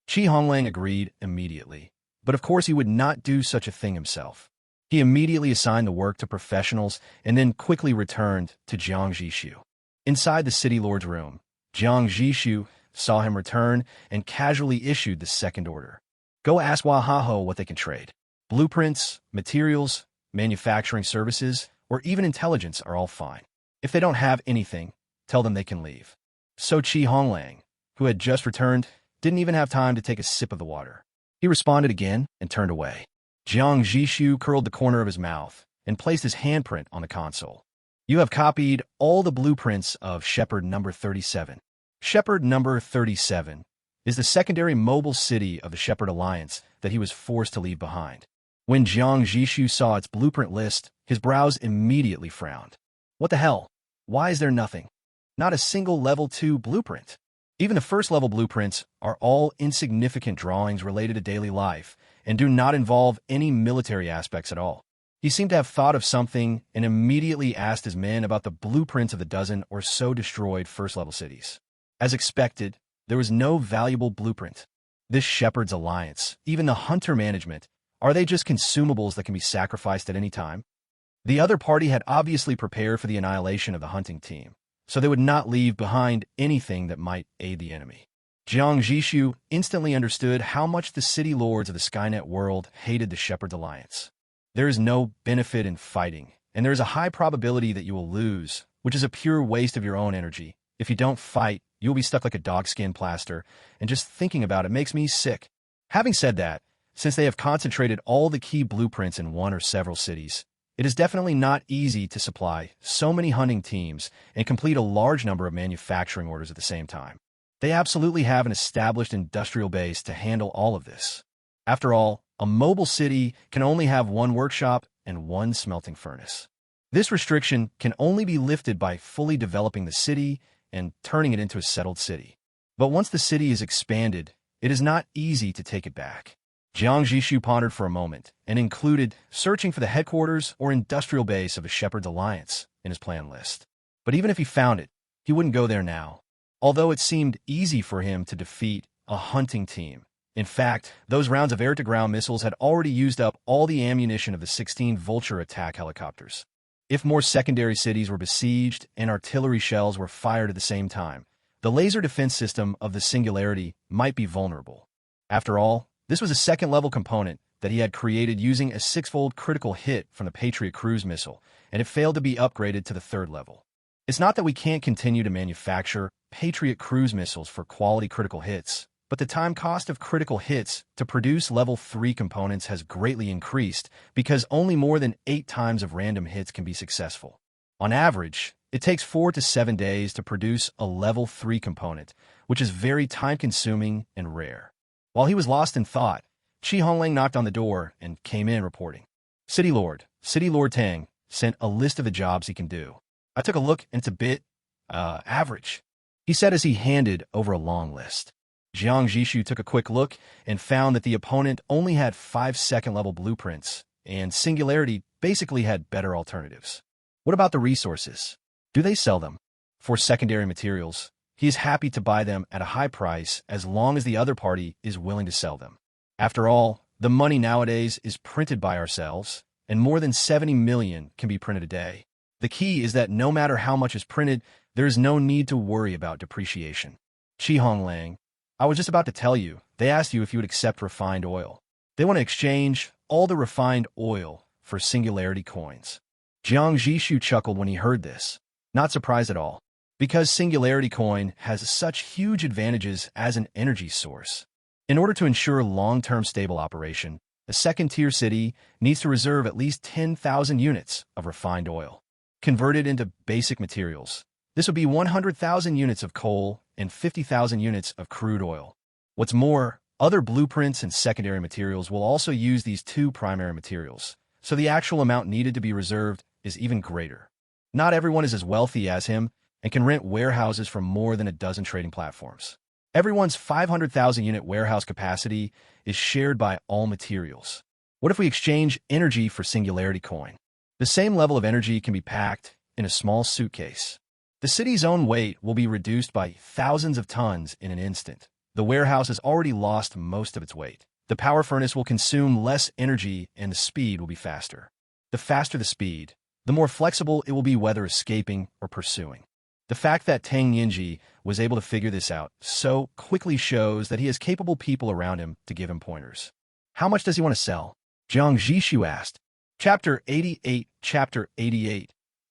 Honglang agreed immediately, but of course he would not do such a thing himself. He immediately assigned the work to professionals and then quickly returned to Jiang Zhixu. Inside the city lord's room, Jiang Zhixu saw him return and casually issued the second order. "Go ask Wahaho what they can trade. Blueprints, materials, manufacturing services, or even intelligence are all fine. If they don't have anything, tell them they can leave." So Honglang, who had just returned, didn't even have time to take a sip of the water. He responded again and turned away. Jiang Zhixu curled the corner of his mouth and placed his handprint on the console. "You have copied all the blueprints of Shepherd number 37. Shepherd number 37 is the secondary mobile city of the Shepherd Alliance that he was forced to leave behind." When Jiang Zhixu saw its blueprint list, his brows immediately frowned. What the hell? Why is there nothing? Not a single level 2 blueprint. Even the first level blueprints are all insignificant drawings related to daily life and do not involve any military aspects at all. He seemed to have thought of something and immediately asked his men about the blueprints of the dozen or so destroyed first-level cities. As expected, there was no valuable blueprint. This Shepherd's Alliance, even the hunter management, are they just consumables that can be sacrificed at any time? The other party had obviously prepared for the annihilation of the hunting team, so they would not leave behind anything that might aid the enemy. Jiang Zhixu instantly understood how much the city lords of the Skynet world hated the Shepherd's Alliance. There is no benefit in fighting, and there is a high probability that you will lose, which is a pure waste of your own energy. If you don't fight, you will be stuck like a dogskin plaster, and just thinking about it makes me sick. Having said that, since they have concentrated all the key blueprints in one or several cities, It is definitely not easy to supply so many hunting teams and complete a large number of manufacturing orders at the same time. They absolutely have an established industrial base to handle all of this. After all, a mobile city can only have one workshop and one smelting furnace. This restriction can only be lifted by fully developing the city and turning it into a settled city. But once the city is expanded, it is not easy to take it back. Jiang Zhixu pondered for a moment and included searching for the headquarters or industrial base of a Shepherd's Alliance in his plan list. But even if he found it, he wouldn't go there now. Although it seemed easy for him to defeat a hunting team. In fact, those rounds of air-to-ground missiles had already used up all the ammunition of the 16 Vulture attack helicopters. If more secondary cities were besieged and artillery shells were fired at the same time, the laser defense system of the Singularity might be vulnerable. After all, this was a second-level component that he had created using a six-fold critical hit from the Patriot cruise missile, and it failed to be upgraded to the third level. It's not that we can't continue to manufacture Patriot cruise missiles for quality critical hits, but the time cost of critical hits to produce level 3 components has greatly increased because only more than 8 times of random hits can be successful. On average, it takes 4 to 7 days to produce a level 3 component, which is very time-consuming and rare. While he was lost in thought, Honglang knocked on the door and came in reporting. City Lord Tang sent a list of the jobs he can do. I took a look and it's a bit, average, he said as he handed over a long list. Jiang Zhixu took a quick look and found that the opponent only had 5 second-level blueprints, and Singularity basically had better alternatives. What about the resources? Do they sell them? For secondary materials, he is happy to buy them at a high price as long as the other party is willing to sell them. After all, the money nowadays is printed by ourselves, and more than 70 million can be printed a day. The key is that no matter how much is printed, there is no need to worry about depreciation. Honglang, I was just about to tell you, they asked you if you would accept refined oil. They want to exchange all the refined oil for Singularity coins. Jiang Zhixu chuckled when he heard this, not surprised at all, because Singularity coin has such huge advantages as an energy source. In order to ensure long-term stable operation, a second-tier city needs to reserve at least 10,000 units of refined oil. Converted into basic materials, this would be 100,000 units of coal and 50,000 units of crude oil. What's more, other blueprints and secondary materials will also use these 2 primary materials, so the actual amount needed to be reserved is even greater. Not everyone is as wealthy as him and can rent warehouses from more than a dozen trading platforms. Everyone's 500,000 unit warehouse capacity is shared by all materials. What if we exchange energy for Singularity coin? The same level of energy can be packed in a small suitcase. The city's own weight will be reduced by thousands of tons in an instant. The warehouse has already lost most of its weight. The power furnace will consume less energy and the speed will be faster. The faster the speed, the more flexible it will be whether escaping or pursuing. The fact that Tang Yinji was able to figure this out so quickly shows that he has capable people around him to give him pointers. How much does he want to sell? Jiang Zhixu asked. Chapter 88.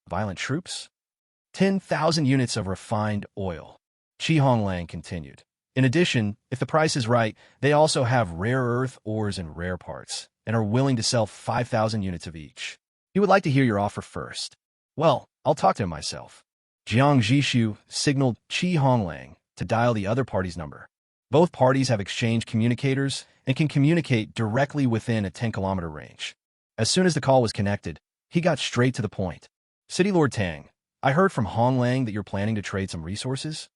Violent troops? 10,000 units of refined oil. Honglang continued. In addition, if the price is right, they also have rare earth ores and rare parts, and are willing to sell 5,000 units of each. He would like to hear your offer first. Well, I'll talk to him myself. Jiang Zhixu signaled Honglang to dial the other party's number. Both parties have exchanged communicators and can communicate directly within a 10-kilometer range. As soon as the call was connected, he got straight to the point. City Lord Tang, I heard from Honglang that you're planning to trade some resources?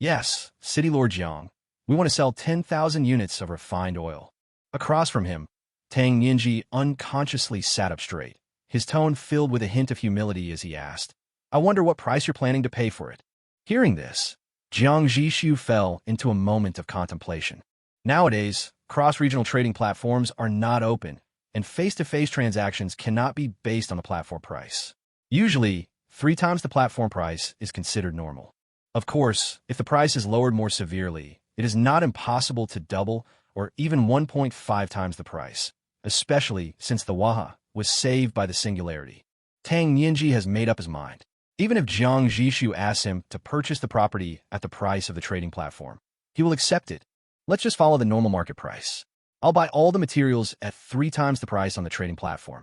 Yes, City Lord Jiang. We want to sell 10,000 units of refined oil. Across from him, Tang Yinji unconsciously sat up straight, his tone filled with a hint of humility as he asked, I wonder what price you're planning to pay for it. Hearing this, Jiang Zhixu fell into a moment of contemplation. Nowadays, cross-regional trading platforms are not open, and face-to-face transactions cannot be based on the platform price. Usually, 3 times the platform price is considered normal. Of course, if the price is lowered more severely, it is not impossible to double or even 1.5 times the price, especially since the Waha was saved by the Singularity. Tang Yinji has made up his mind. Even if Jiang Zhixu asks him to purchase the property at the price of the trading platform, he will accept it. Let's just follow the normal market price. I'll buy all the materials at 3 times the price on the trading platform.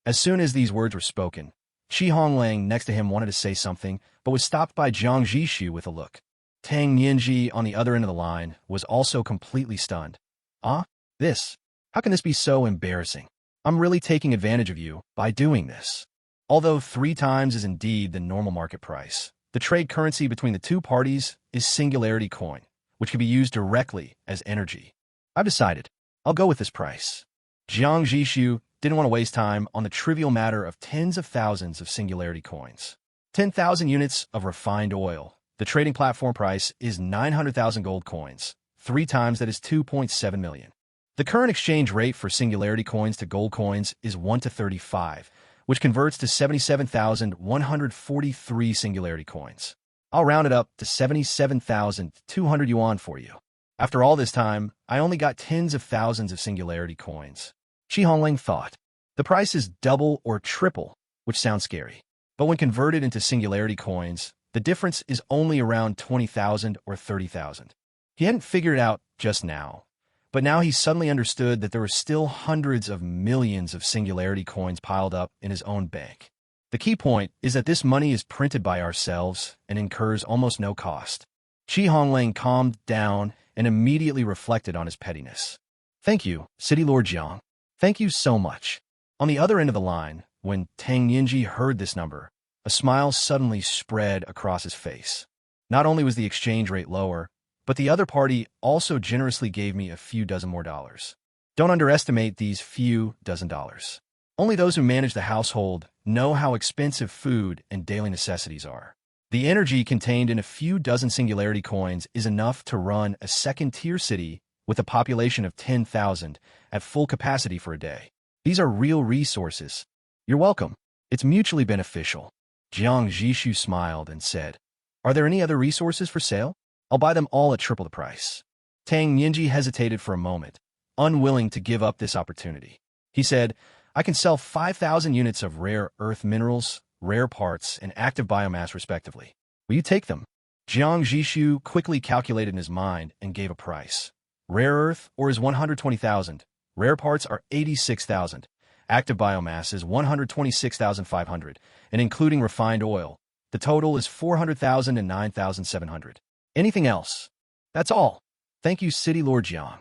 As soon as these words were spoken, Honglang next to him wanted to say something, but was stopped by Jiang Zhixu with a look. Tang Nianji on the other end of the line was also completely stunned. This? How can this be so embarrassing? I'm really taking advantage of you by doing this. Although 3 times is indeed the normal market price, the trade currency between the two parties is singularity coin, which can be used directly as energy. I've decided. I'll go with this price. Jiang Zhixu didn't want to waste time on the trivial matter of tens of thousands of singularity coins. 10,000 units of refined oil. The trading platform price is 900,000 gold coins. 3 times that is 2.7 million. The current exchange rate for singularity coins to gold coins is 1 to 35, which converts to 77,143 singularity coins. I'll round it up to 77,200 yuan for you. After all this time, I only got tens of thousands of singularity coins. Honglang thought. The price is double or triple, which sounds scary. But when converted into singularity coins, the difference is only around 20,000 or 30,000. He hadn't figured it out just now, but now he suddenly understood that there were still hundreds of millions of singularity coins piled up in his own bank. The key point is that this money is printed by ourselves and incurs almost no cost. Honglang calmed down and immediately reflected on his pettiness. Thank you, City Lord Jiang. Thank you so much. On the other end of the line, when Tang Nianji heard this number, a smile suddenly spread across his face. Not only was the exchange rate lower, but the other party also generously gave me a few dozen more dollars. Don't underestimate these few dozen dollars. Only those who manage the household know how expensive food and daily necessities are. The energy contained in a few dozen singularity coins is enough to run a second-tier city with a population of 10,000 at full capacity for a day. These are real resources. You're welcome. It's mutually beneficial. Jiang Zhixu smiled and said, Are there any other resources for sale? I'll buy them all at triple the price. Tang Nianji hesitated for a moment, unwilling to give up this opportunity. He said, I can sell 5,000 units of rare earth minerals, rare parts, and active biomass respectively. Will you take them? Jiang Zhixu quickly calculated in his mind and gave a price. Rare earth ore is 120,000. Rare parts are 86,000. Active biomass is 126,500, and including refined oil, the total is 400,000 and 9,700. Anything else? That's all. Thank you, City Lord Jiang.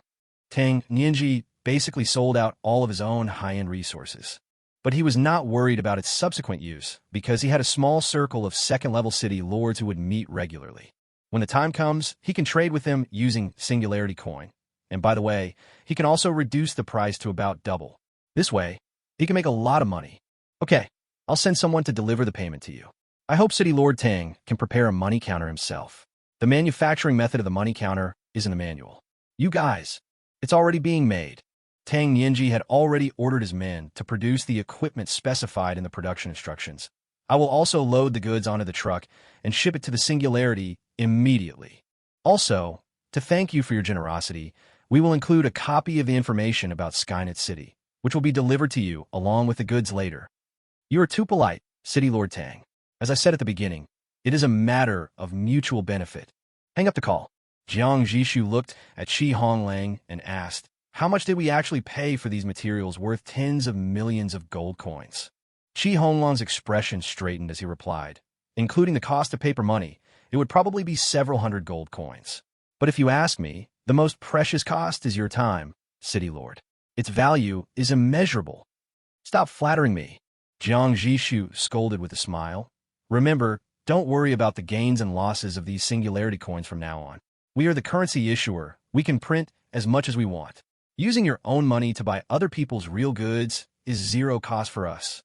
Tang Nianji basically sold out all of his own high-end resources. But he was not worried about its subsequent use because he had a small circle of second-level city lords who would meet regularly. When the time comes, he can trade with them using singularity coin. And by the way, he can also reduce the price to about double. This way, he can make a lot of money. Okay, I'll send someone to deliver the payment to you. I hope City Lord Tang can prepare a money counter himself. The manufacturing method of the money counter is in the manual. You guys, it's already being made. Tang Nianji had already ordered his men to produce the equipment specified in the production instructions. I will also load the goods onto the truck and ship it to the Singularity immediately. Also, to thank you for your generosity, we will include a copy of the information about Skynet City, which will be delivered to you along with the goods later. You are too polite, City Lord Tang. As I said at the beginning, it is a matter of mutual benefit. Hang up the call. Jiang Zhixu looked at Honglang and asked, How much did we actually pay for these materials worth tens of millions of gold coins? Honglang's expression straightened as he replied, Including the cost of paper money, it would probably be several hundred gold coins. But if you ask me, the most precious cost is your time, City Lord. Its value is immeasurable. Stop flattering me. Jiang Zhixu scolded with a smile. Remember, don't worry about the gains and losses of these singularity coins from now on. We are the currency issuer. We can print as much as we want. Using your own money to buy other people's real goods is zero cost for us.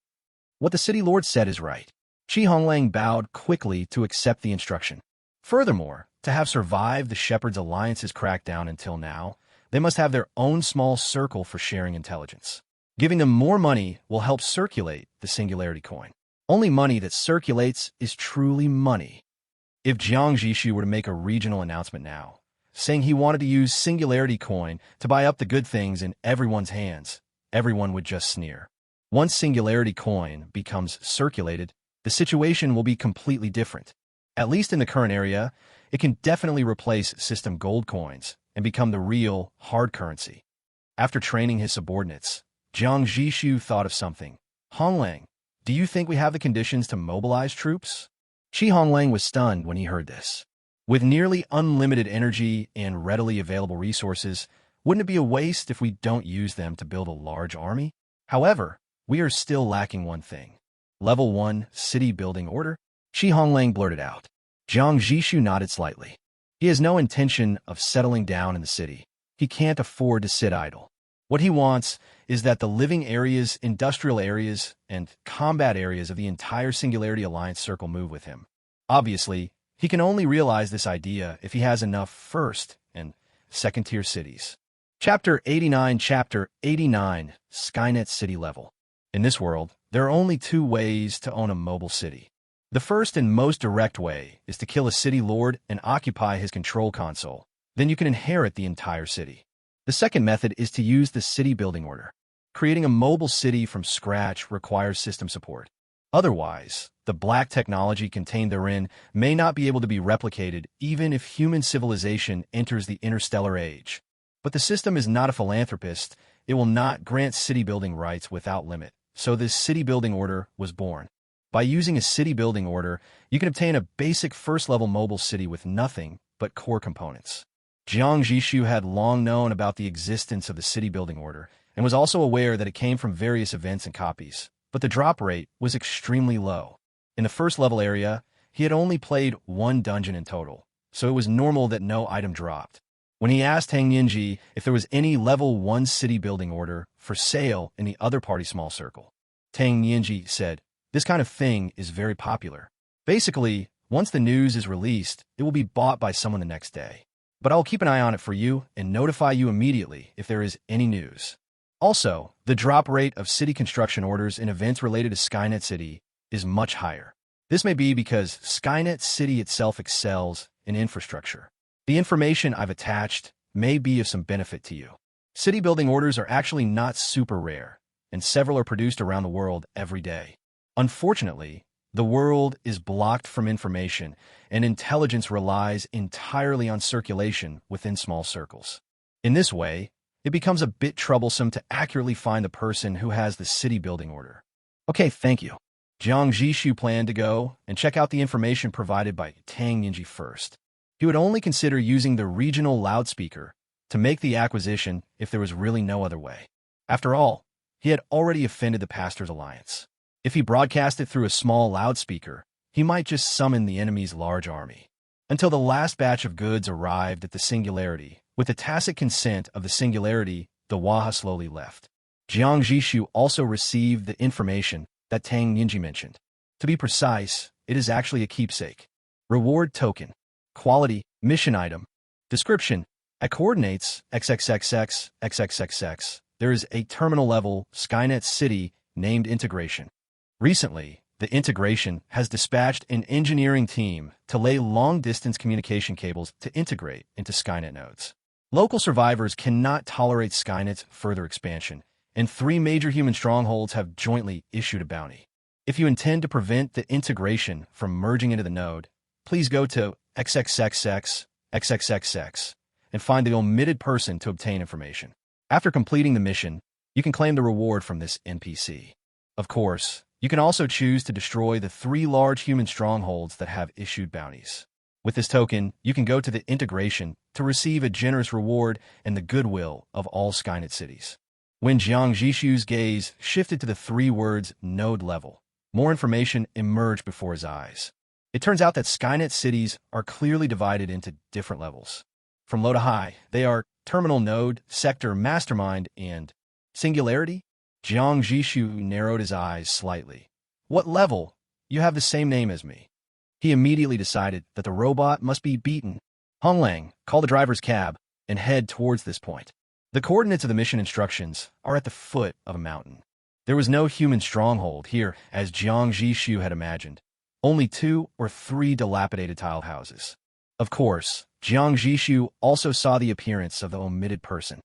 What the City Lord said is right. Honglang bowed quickly to accept the instruction. Furthermore, to have survived the Shepherd's Alliance's crackdown until now, they must have their own small circle for sharing intelligence. Giving them more money will help circulate the singularity coin. Only money that circulates is truly money. If Jiang Zhixu were to make a regional announcement now, saying he wanted to use singularity coin to buy up the good things in everyone's hands, everyone would just sneer. Once singularity coin becomes circulated, the situation will be completely different. At least in the current area, it can definitely replace system gold coins and become the real, hard currency. After training his subordinates, Jiang Zhixu thought of something. Honglang, do you think we have the conditions to mobilize troops? Honglang was stunned when he heard this. With nearly unlimited energy and readily available resources, wouldn't it be a waste if we don't use them to build a large army? However, we are still lacking one thing. Level 1 City Building Order? Honglang blurted out. Jiang Zhixu nodded slightly. He has no intention of settling down in the city. He can't afford to sit idle. What he wants is that the living areas, industrial areas, and combat areas of the entire Singularity Alliance circle move with him. Obviously, he can only realize this idea if he has enough first- and second-tier cities. Chapter 89 Skynet City Level. In this world, there are only two ways to own a mobile city. The first and most direct way is to kill a city lord and occupy his control console. Then you can inherit the entire city. The second method is to use the city building order. Creating a mobile city from scratch requires system support. Otherwise, the black technology contained therein may not be able to be replicated even if human civilization enters the interstellar age. But the system is not a philanthropist. It will not grant city building rights without limit. So this city building order was born. By using a city building order, you can obtain a basic first-level mobile city with nothing but core components. Jiang Zhixu had long known about the existence of the city building order and was also aware that it came from various events and copies, but the drop rate was extremely low. In the first-level area, he had only played one dungeon in total, so it was normal that no item dropped. When he asked Tang Yinji if there was any level 1 city building order for sale in the other party small circle, Tang Yinji said, "This kind of thing is very popular. Basically, once the news is released, it will be bought by someone the next day. But I'll keep an eye on it for you and notify you immediately if there is any news." Also, the drop rate of city construction orders in events related to Skynet City is much higher. This may be because Skynet City itself excels in infrastructure. The information I've attached may be of some benefit to you. City building orders are actually not super rare, and several are produced around the world every day. Unfortunately, the world is blocked from information, and intelligence relies entirely on circulation within small circles. In this way, it becomes a bit troublesome to accurately find the person who has the city building order. Okay, thank you. Jiang Zhixu planned to go and check out the information provided by Tang Yinji first. He would only consider using the regional loudspeaker to make the acquisition if there was really no other way. After all, he had already offended the Pastor's Alliance. If he broadcast it through a small loudspeaker, he might just summon the enemy's large army. Until the last batch of goods arrived at the Singularity, with the tacit consent of the Singularity, the Waha slowly left. Jiang Zhixu also received the information that Tang Yinji mentioned. To be precise, it is actually a keepsake. Reward token. Quality, mission item. Description. At coordinates XXXX, there is a terminal-level Skynet City named Integration. Recently, the Integration has dispatched an engineering team to lay long-distance communication cables to integrate into Skynet nodes. Local survivors cannot tolerate Skynet's further expansion, and 3 major human strongholds have jointly issued a bounty. If you intend to prevent the Integration from merging into the node, please go to XXXX and find the omitted person to obtain information. After completing the mission, you can claim the reward from this NPC. Of course, you can also choose to destroy the 3 large human strongholds that have issued bounties. With this token, you can go to the Integration to receive a generous reward and the goodwill of all Skynet cities. When Jiang Zhixu's gaze shifted to the 3 words node level, more information emerged before his eyes. It turns out that Skynet cities are clearly divided into different levels. From low to high, they are terminal node, sector, mastermind, and singularity. Jiang Zhixu narrowed his eyes slightly. What level? You have the same name as me. He immediately decided that the robot must be beaten. Honglang, call the driver's cab and head towards this point. The coordinates of the mission instructions are at the foot of a mountain. There was no human stronghold here, as Jiang Zhixu had imagined. Only 2 or 3 dilapidated tile houses. Of course, Jiang Zhixu also saw the appearance of the omitted person.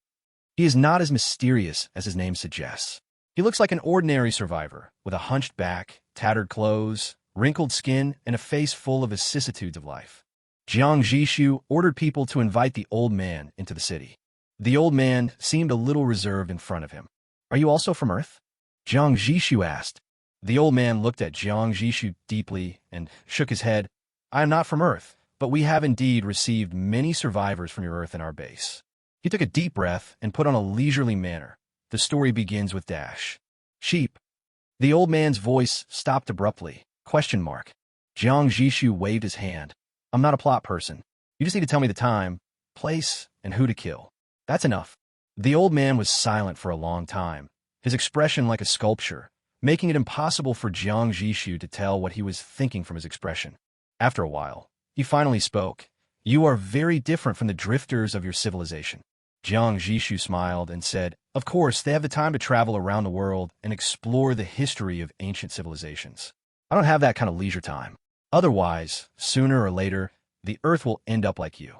He is not as mysterious as his name suggests. He looks like an ordinary survivor, with a hunched back, tattered clothes, wrinkled skin, and a face full of vicissitudes of life. Jiang Zhixu ordered people to invite the old man into the city. The old man seemed a little reserved in front of him. "Are you also from Earth?" Jiang Zhixu asked. The old man looked at Jiang Zhixu deeply and shook his head. I am not from Earth, but we have indeed received many survivors from your Earth in our base. He took a deep breath and put on a leisurely manner. The story begins with dash. Sheep. The old man's voice stopped abruptly. Question mark. Jiang Zhixu waved his hand. I'm not a plot person. You just need to tell me the time, place, and who to kill. That's enough. The old man was silent for a long time, his expression like a sculpture, making it impossible for Jiang Zhixu to tell what he was thinking from his expression. After a while, he finally spoke. You are very different from the drifters of your civilization. Jiang Zhixu smiled and said, of course, they have the time to travel around the world and explore the history of ancient civilizations. I don't have that kind of leisure time. Otherwise, sooner or later, the Earth will end up like you.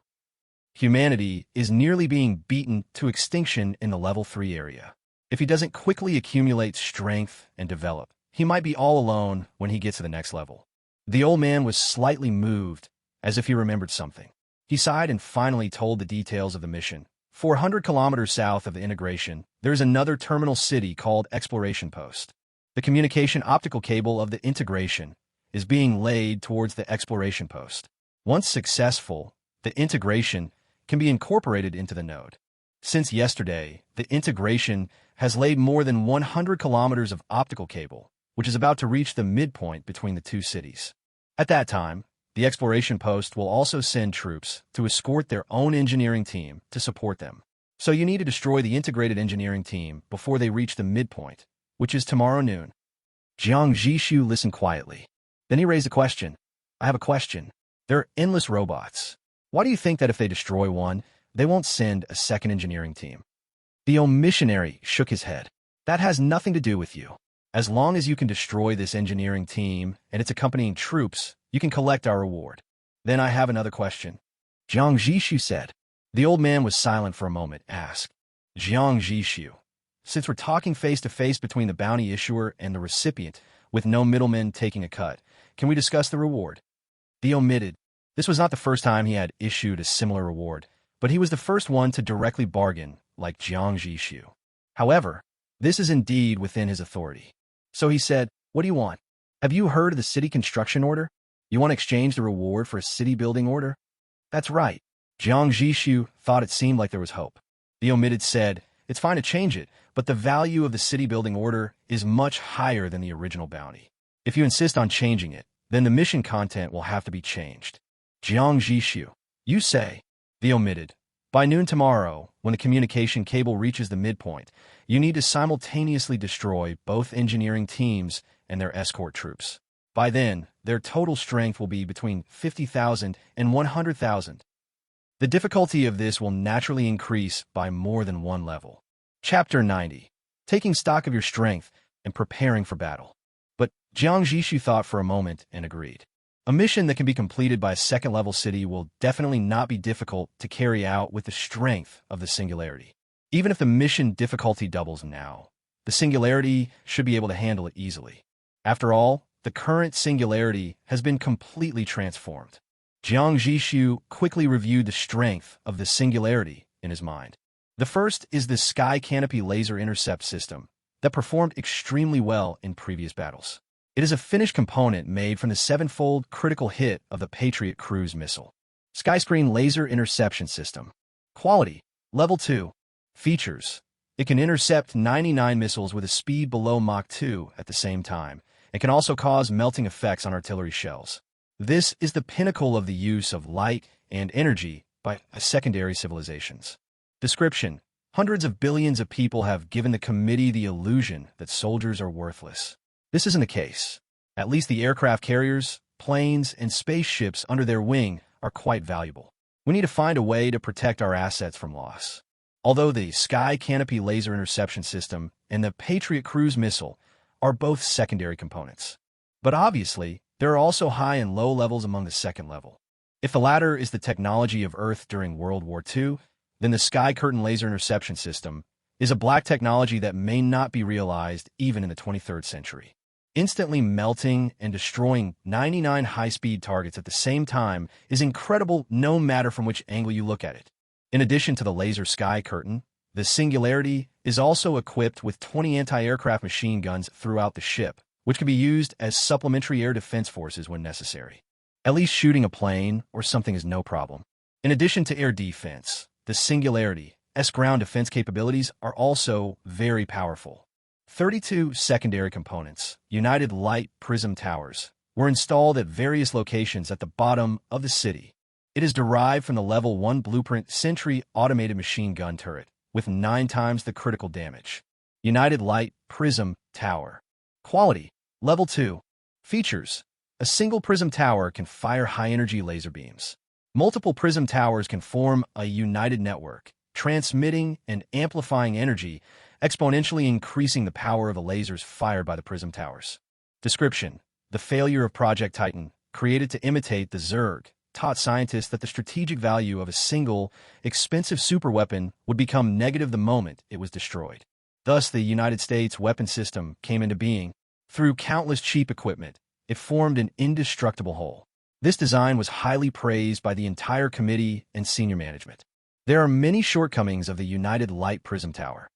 Humanity is nearly being beaten to extinction in the level 3 area. If he doesn't quickly accumulate strength and develop, he might be all alone when he gets to the next level. The old man was slightly moved, as if he remembered something. He sighed and finally told the details of the mission. 400 kilometers south of the integration, there is another terminal city called Exploration Post. The communication optical cable of the integration is being laid towards the Exploration Post. Once successful, the integration can be incorporated into the node. Since yesterday, the integration has laid more than 100 kilometers of optical cable, which is about to reach the midpoint between the two cities. At that time, the exploration post will also send troops to escort their own engineering team to support them. So you need to destroy the integrated engineering team before they reach the midpoint, which is tomorrow noon. Jiang Zhixu listened quietly. Then he raised a question. I have a question. There are endless robots. Why do you think that if they destroy one, they won't send a second engineering team? The old missionary shook his head. That has nothing to do with you. As long as you can destroy this engineering team and its accompanying troops, you can collect our reward. Then I have another question. Jiang Zhixu said. The old man was silent for a moment, asked. Jiang Zhixu, since we're talking face-to-face between the bounty issuer and the recipient, with no middlemen taking a cut, can we discuss the reward? He omitted. This was not the first time he had issued a similar reward, but he was the first one to directly bargain, like Jiang Zhixu. However, this is indeed within his authority. So he said, what do you want? Have you heard of the city construction order? You want to exchange the reward for a city building order? That's right. Jiang Zhixu thought it seemed like there was hope. The omitted said, it's fine to change it, but the value of the city building order is much higher than the original bounty. If you insist on changing it, then the mission content will have to be changed. Jiang Zhixu, you say. The omitted. By noon tomorrow, when the communication cable reaches the midpoint, you need to simultaneously destroy both engineering teams and their escort troops. By then, their total strength will be between 50,000 and 100,000. The difficulty of this will naturally increase by more than one level. Chapter 90. Taking stock of your strength and preparing for battle. But Jiang Zhixu thought for a moment and agreed. A mission that can be completed by a second-level city will definitely not be difficult to carry out with the strength of the singularity. Even if the mission difficulty doubles now, the singularity should be able to handle it easily. After all, the current singularity has been completely transformed. Jiang Zhixu quickly reviewed the strength of the singularity in his mind. The first is the Sky Canopy laser intercept system that performed extremely well in previous battles. It is a finished component made from the 7-fold critical hit of the Patriot cruise missile. Skyscreen laser interception system. Quality, level 2. Features. It can intercept 99 missiles with a speed below Mach 2 at the same time, and can also cause melting effects on artillery shells. This is the pinnacle of the use of light and energy by secondary civilizations. Description. Hundreds of billions of people have given the committee the illusion that soldiers are worthless. This isn't the case. At least the aircraft carriers, planes, and spaceships under their wing are quite valuable. We need to find a way to protect our assets from loss. Although the Sky Canopy laser interception system and the Patriot cruise missile are both secondary components. But obviously, there are also high and low levels among the second level. If the latter is the technology of Earth during World War II, then the Sky Curtain laser interception system is a black technology that may not be realized even in the 23rd century. Instantly melting and destroying 99 high-speed targets at the same time is incredible no matter from which angle you look at it. In addition to the laser Sky Curtain, The Singularity is also equipped with 20 anti-aircraft machine guns throughout the ship, which can be used as supplementary air defense forces when necessary. At least shooting a plane or something is no problem. In addition to air defense, the Singularity's ground defense capabilities are also very powerful. 32 secondary components, United Light Prism Towers, were installed at various locations at the bottom of the city. It is derived from the Level 1 Blueprint Sentry automated machine gun turret, with 9 times the critical damage. United Light Prism Tower. Quality. Level 2. Features. A single prism tower can fire high-energy laser beams. Multiple prism towers can form a united network, transmitting and amplifying energy, exponentially increasing the power of the lasers fired by the prism towers. Description. The failure of Project Titan, created to imitate the Zerg, taught scientists that the strategic value of a single, expensive superweapon would become negative the moment it was destroyed. Thus, the United States weapon system came into being. Through countless cheap equipment, it formed an indestructible whole. This design was highly praised by the entire committee and senior management. There are many shortcomings of the United Light Prism Tower.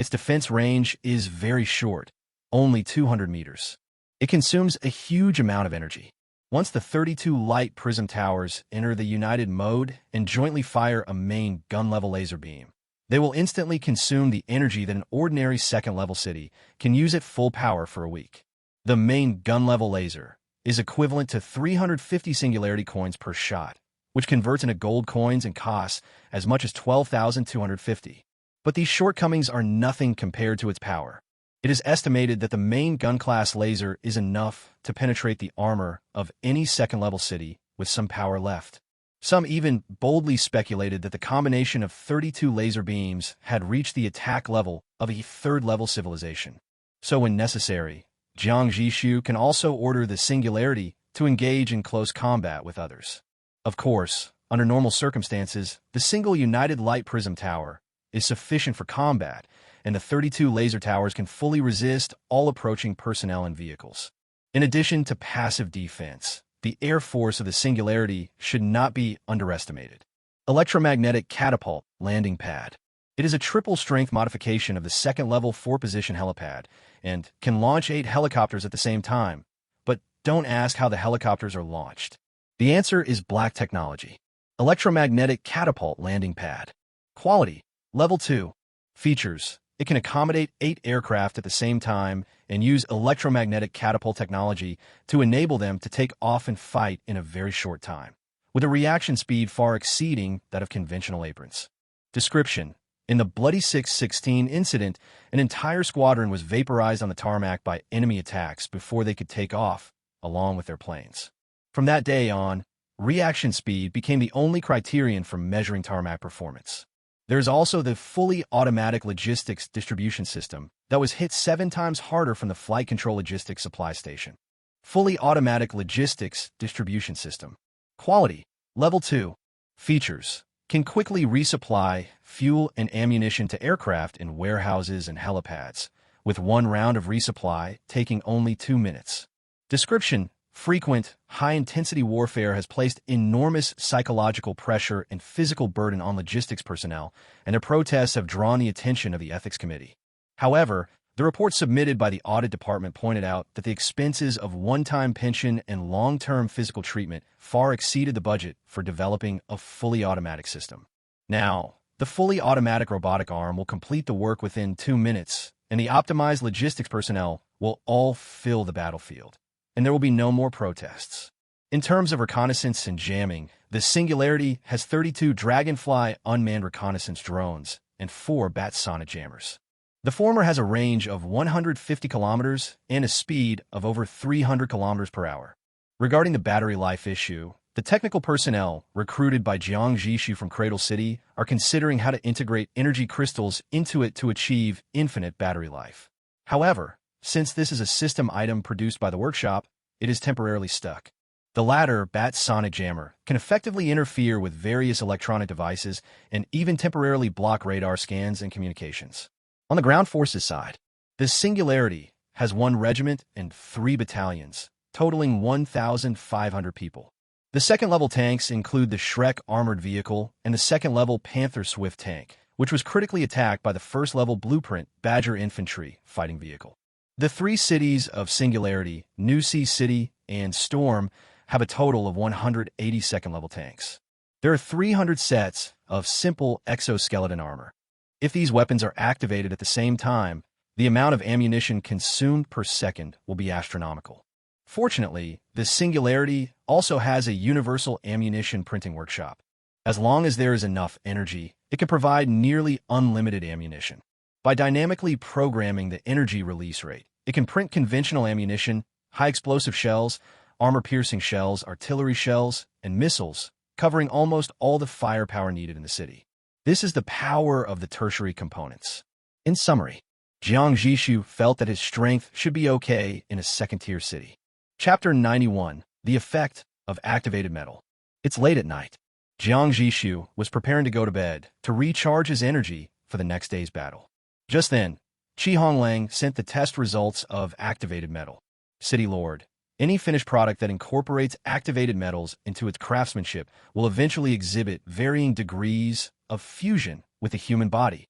Its defense range is very short, only 200 meters. It consumes a huge amount of energy. Once the 32 light prism towers enter the united mode and jointly fire a main gun-level laser beam, they will instantly consume the energy that an ordinary second-level city can use at full power for a week. The main gun-level laser is equivalent to 350 Singularity coins per shot, which converts into gold coins and costs as much as 12,250. But these shortcomings are nothing compared to its power. It is estimated that the main gun-class laser is enough to penetrate the armor of any second-level city with some power left. Some even boldly speculated that the combination of 32 laser beams had reached the attack level of a third-level civilization. So when necessary, Jiang Zhixu can also order the Singularity to engage in close combat with others. Of course, under normal circumstances, the single United Light Prism Tower is sufficient for combat, and the 32 laser towers can fully resist all approaching personnel and vehicles. In addition to passive defense, the air force of the Singularity should not be underestimated. Electromagnetic Catapult Landing Pad. It is a triple-strength modification of the second-level 4-position helipad and can launch 8 helicopters at the same time. But don't ask how the helicopters are launched. The answer is black technology. Electromagnetic Catapult Landing Pad. Quality. Level 2. Features. It can accommodate 8 aircraft at the same time and use electromagnetic catapult technology to enable them to take off and fight in a very short time, with a reaction speed far exceeding that of conventional aprons. Description. In the Bloody 616 incident, an entire squadron was vaporized on the tarmac by enemy attacks before they could take off, along with their planes. From that day on, reaction speed became the only criterion for measuring tarmac performance. There is also the fully automatic logistics distribution system that was hit 7 times harder from the Flight Control Logistics Supply Station. Fully automatic logistics distribution system. Quality. Level 2. Features. Can quickly resupply fuel and ammunition to aircraft in warehouses and helipads, with 1 round of resupply taking only 2 minutes. Description. Frequent, high-intensity warfare has placed enormous psychological pressure and physical burden on logistics personnel, and their protests have drawn the attention of the Ethics Committee. However, the report submitted by the Audit Department pointed out that the expenses of one-time pension and long-term physical treatment far exceeded the budget for developing a fully automatic system. Now, the fully automatic robotic arm will complete the work within 2 minutes, and the optimized logistics personnel will all fill the battlefield, and there will be no more protests. In terms of reconnaissance and jamming, the Singularity has 32 Dragonfly unmanned reconnaissance drones and 4 Bat-Sonic jammers. The former has a range of 150 kilometers and a speed of over 300 kilometers per hour. Regarding the battery life issue, the technical personnel recruited by Jiang Zhixu from Cradle City are considering how to integrate energy crystals into it to achieve infinite battery life. However, since this is a system item produced by the workshop, it is temporarily stuck. The latter, Bat-Sonic Jammer, can effectively interfere with various electronic devices and even temporarily block radar scans and communications. On the ground forces side, the Singularity has 1 regiment and 3 battalions, totaling 1,500 people. The second-level tanks include the Shrek armored vehicle and the second-level Panther Swift tank, which was critically attacked by the first-level Blueprint Badger infantry fighting vehicle. The three cities of Singularity, New Sea City, and Storm have a total of 180 second-level tanks. There are 300 sets of simple exoskeleton armor. If these weapons are activated at the same time, the amount of ammunition consumed per second will be astronomical. Fortunately, the Singularity also has a universal ammunition printing workshop. As long as there is enough energy, it can provide nearly unlimited ammunition. By dynamically programming the energy release rate, it can print conventional ammunition, high-explosive shells, armor-piercing shells, artillery shells, and missiles, covering almost all the firepower needed in the city. This is the power of the tertiary components. In summary, Jiang Zhixu felt that his strength should be okay in a second-tier city. Chapter 91, The Effect of Activated Metal. It's late at night. Jiang Zhixu was preparing to go to bed to recharge his energy for the next day's battle. Just then, Honglang sent the test results of activated metal. City Lord, any finished product that incorporates activated metals into its craftsmanship will eventually exhibit varying degrees of fusion with the human body.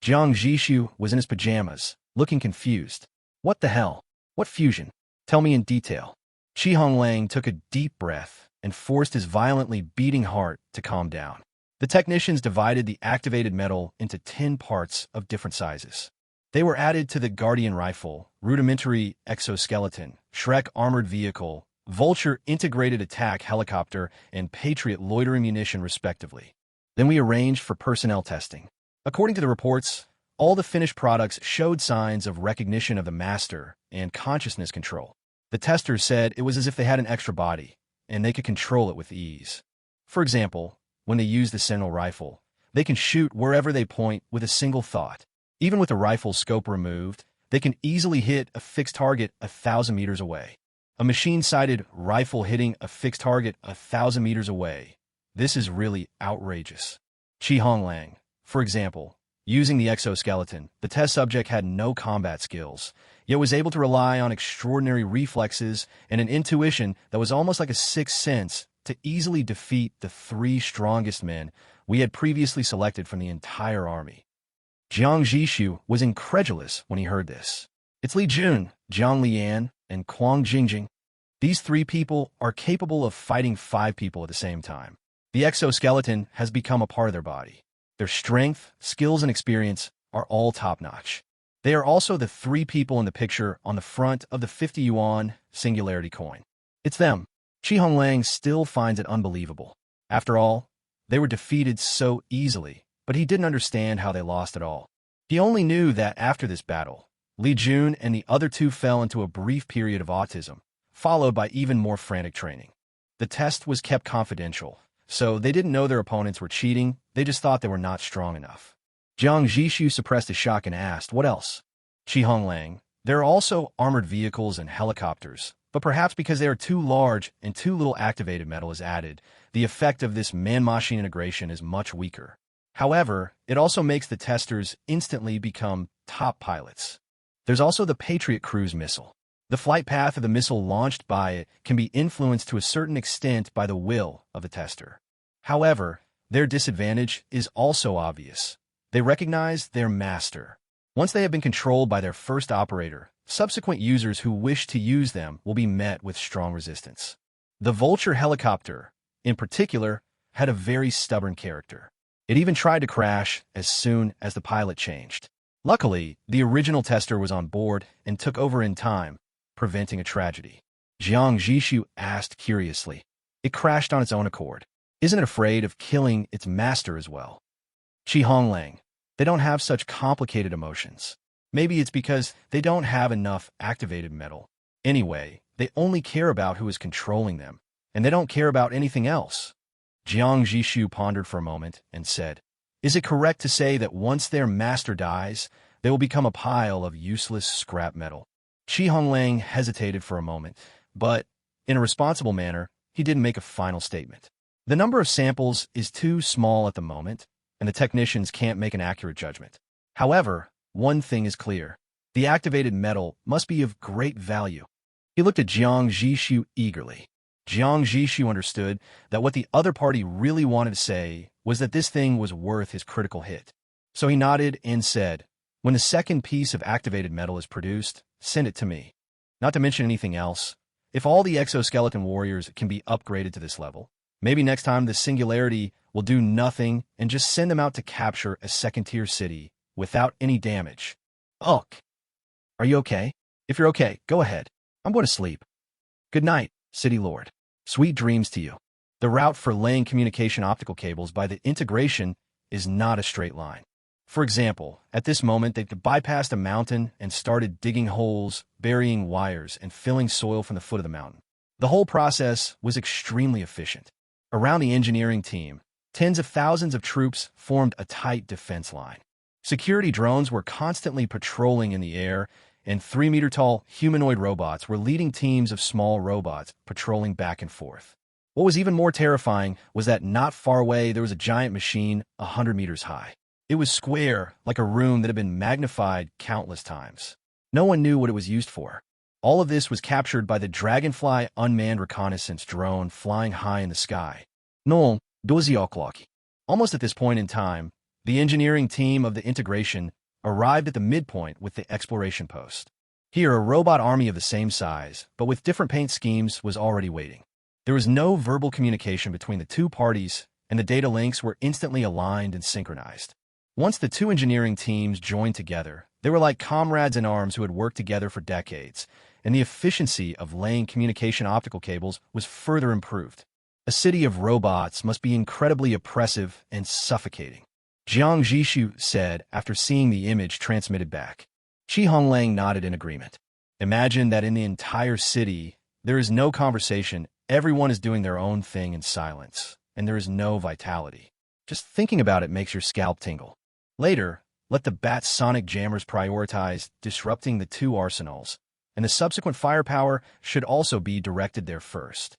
Jiang Zhixu was in his pajamas, looking confused. What the hell? What fusion? Tell me in detail. Honglang took a deep breath and forced his violently beating heart to calm down. The technicians divided the activated metal into 10 parts of different sizes. They were added to the Guardian Rifle, Rudimentary Exoskeleton, Shrek Armored Vehicle, Vulture Integrated Attack Helicopter, and Patriot Loitering Munition, respectively. Then we arranged for personnel testing. According to the reports, all the finished products showed signs of recognition of the master and consciousness control. The testers said it was as if they had an extra body, and they could control it with ease. For example, when they use the Sentinel rifle, they can shoot wherever they point with a single thought. Even with the rifle's scope removed, they can easily hit a fixed target 1,000 meters away. A machine-sighted rifle hitting a fixed target 1,000 meters away. This is really outrageous. Honglang, for example, using the exoskeleton, the test subject had no combat skills, yet was able to rely on extraordinary reflexes and an intuition that was almost like a sixth sense to easily defeat the 3 strongest men we had previously selected from the entire army. Jiang Zhixu was incredulous when he heard this. It's Li Jun, Jiang Lian, and Quang Jingjing. These 3 people are capable of fighting 5 people at the same time. The exoskeleton has become a part of their body. Their strength, skills, and experience are all top-notch. They are also the 3 people in the picture on the front of the 50 yuan Singularity coin. It's them. Honglang still finds it unbelievable. After all, they were defeated so easily, but he didn't understand how they lost at all. He only knew that after this battle, Li Jun and the other 2 fell into a brief period of autism, followed by even more frantic training. The test was kept confidential, so they didn't know their opponents were cheating, they just thought they were not strong enough. Jiang Zhixu suppressed his shock and asked, what else? Honglang, there are also armored vehicles and helicopters, but perhaps because they are too large and too little activated metal is added, the effect of this man-machine integration is much weaker. However, it also makes the testers instantly become top pilots. There's also the Patriot cruise missile. The flight path of the missile launched by it can be influenced to a certain extent by the will of the tester. However, their disadvantage is also obvious. They recognize their master. Once they have been controlled by their first operator, subsequent users who wish to use them will be met with strong resistance. The Vulture helicopter, in particular, had a very stubborn character. It even tried to crash as soon as the pilot changed. Luckily, the original tester was on board and took over in time, preventing a tragedy. Jiang Zhixu asked curiously. It crashed on its own accord. Isn't it afraid of killing its master as well? Honglang, they don't have such complicated emotions. Maybe it's because they don't have enough activated metal. Anyway, they only care about who is controlling them, and they don't care about anything else. Jiang Zhixu pondered for a moment and said, is it correct to say that once their master dies, they will become a pile of useless scrap metal? Honglang hesitated for a moment, but, in a responsible manner, he didn't make a final statement. The number of samples is too small at the moment, and the technicians can't make an accurate judgment. However, one thing is clear. The activated metal must be of great value. He looked at Jiang Zhixu eagerly. Jiang Zhixu understood that what the other party really wanted to say was that this thing was worth his critical hit. So he nodded and said, "When the second piece of activated metal is produced, send it to me. Not to mention anything else. If all the exoskeleton warriors can be upgraded to this level, maybe next time the singularity will do nothing and just send them out to capture a second-tier city without any damage." Ugh. Are you okay? If you're okay, go ahead. I'm going to sleep. Good night, City Lord. Sweet dreams to you. The route for laying communication optical cables by the integration is not a straight line. For example, at this moment, they've bypassed a mountain and started digging holes, burying wires, and filling soil from the foot of the mountain. The whole process was extremely efficient. Around the engineering team, tens of thousands of troops formed a tight defense line. Security drones were constantly patrolling in the air, and 3-meter-tall humanoid robots were leading teams of small robots patrolling back and forth. What was even more terrifying was that not far away there was a giant machine 100 meters high. It was square, like a room that had been magnified countless times. No one knew what it was used for. All of this was captured by the Dragonfly unmanned reconnaissance drone flying high in the sky. No, doziokloki. Almost at this point in time, the engineering team of the integration arrived at the midpoint with the exploration post. Here, a robot army of the same size, but with different paint schemes, was already waiting. There was no verbal communication between the two parties, and the data links were instantly aligned and synchronized. Once the two engineering teams joined together, they were like comrades in arms who had worked together for decades, and the efficiency of laying communication optical cables was further improved. A city of robots must be incredibly oppressive and suffocating, Jiang Zhixu said after seeing the image transmitted back. Honglang nodded in agreement. Imagine that in the entire city, there is no conversation, everyone is doing their own thing in silence, and there is no vitality. Just thinking about it makes your scalp tingle. Later, let the Bat sonic jammers prioritize disrupting the two arsenals, and the subsequent firepower should also be directed there first.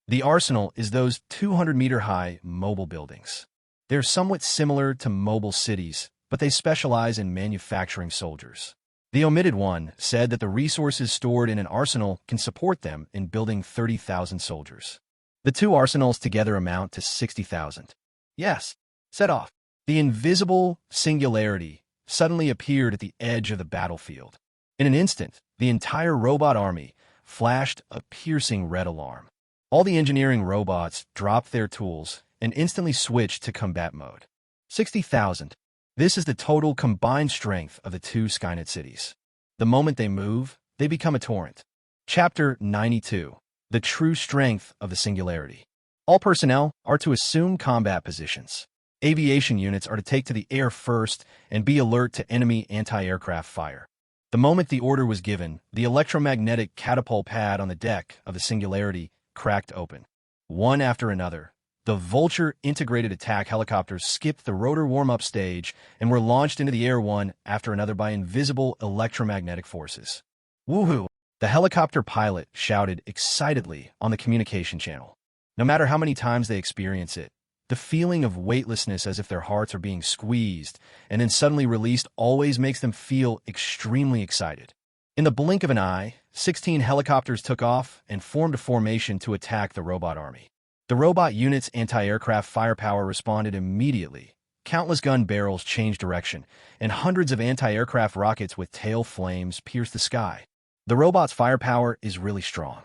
The arsenal is those 200-meter-high mobile buildings. They're somewhat similar to mobile cities, but they specialize in manufacturing soldiers. The omitted one said that the resources stored in an arsenal can support them in building 30,000 soldiers. The two arsenals together amount to 60,000. Yes, set off. The invisible singularity suddenly appeared at the edge of the battlefield. In an instant, the entire robot army flashed a piercing red alarm. All the engineering robots dropped their tools and instantly switched to combat mode. 60,000. This is the total combined strength of the two Skynet cities. The moment they move, they become a torrent. Chapter 92. The True Strength of the Singularity. All personnel are to assume combat positions. Aviation units are to take to the air first and be alert to enemy anti-aircraft fire. The moment the order was given, the electromagnetic catapult pad on the deck of the Singularity cracked open. One after another, the Vulture integrated attack helicopters skipped the rotor warm-up stage and were launched into the air one after another by invisible electromagnetic forces. Woohoo! The helicopter pilot shouted excitedly on the communication channel. No matter how many times they experience it, the feeling of weightlessness as if their hearts are being squeezed and then suddenly released always makes them feel extremely excited. In the blink of an eye, 16 helicopters took off and formed a formation to attack the robot army. The robot unit's anti-aircraft firepower responded immediately. Countless gun barrels changed direction, and hundreds of anti-aircraft rockets with tail flames pierced the sky. The robot's firepower is really strong.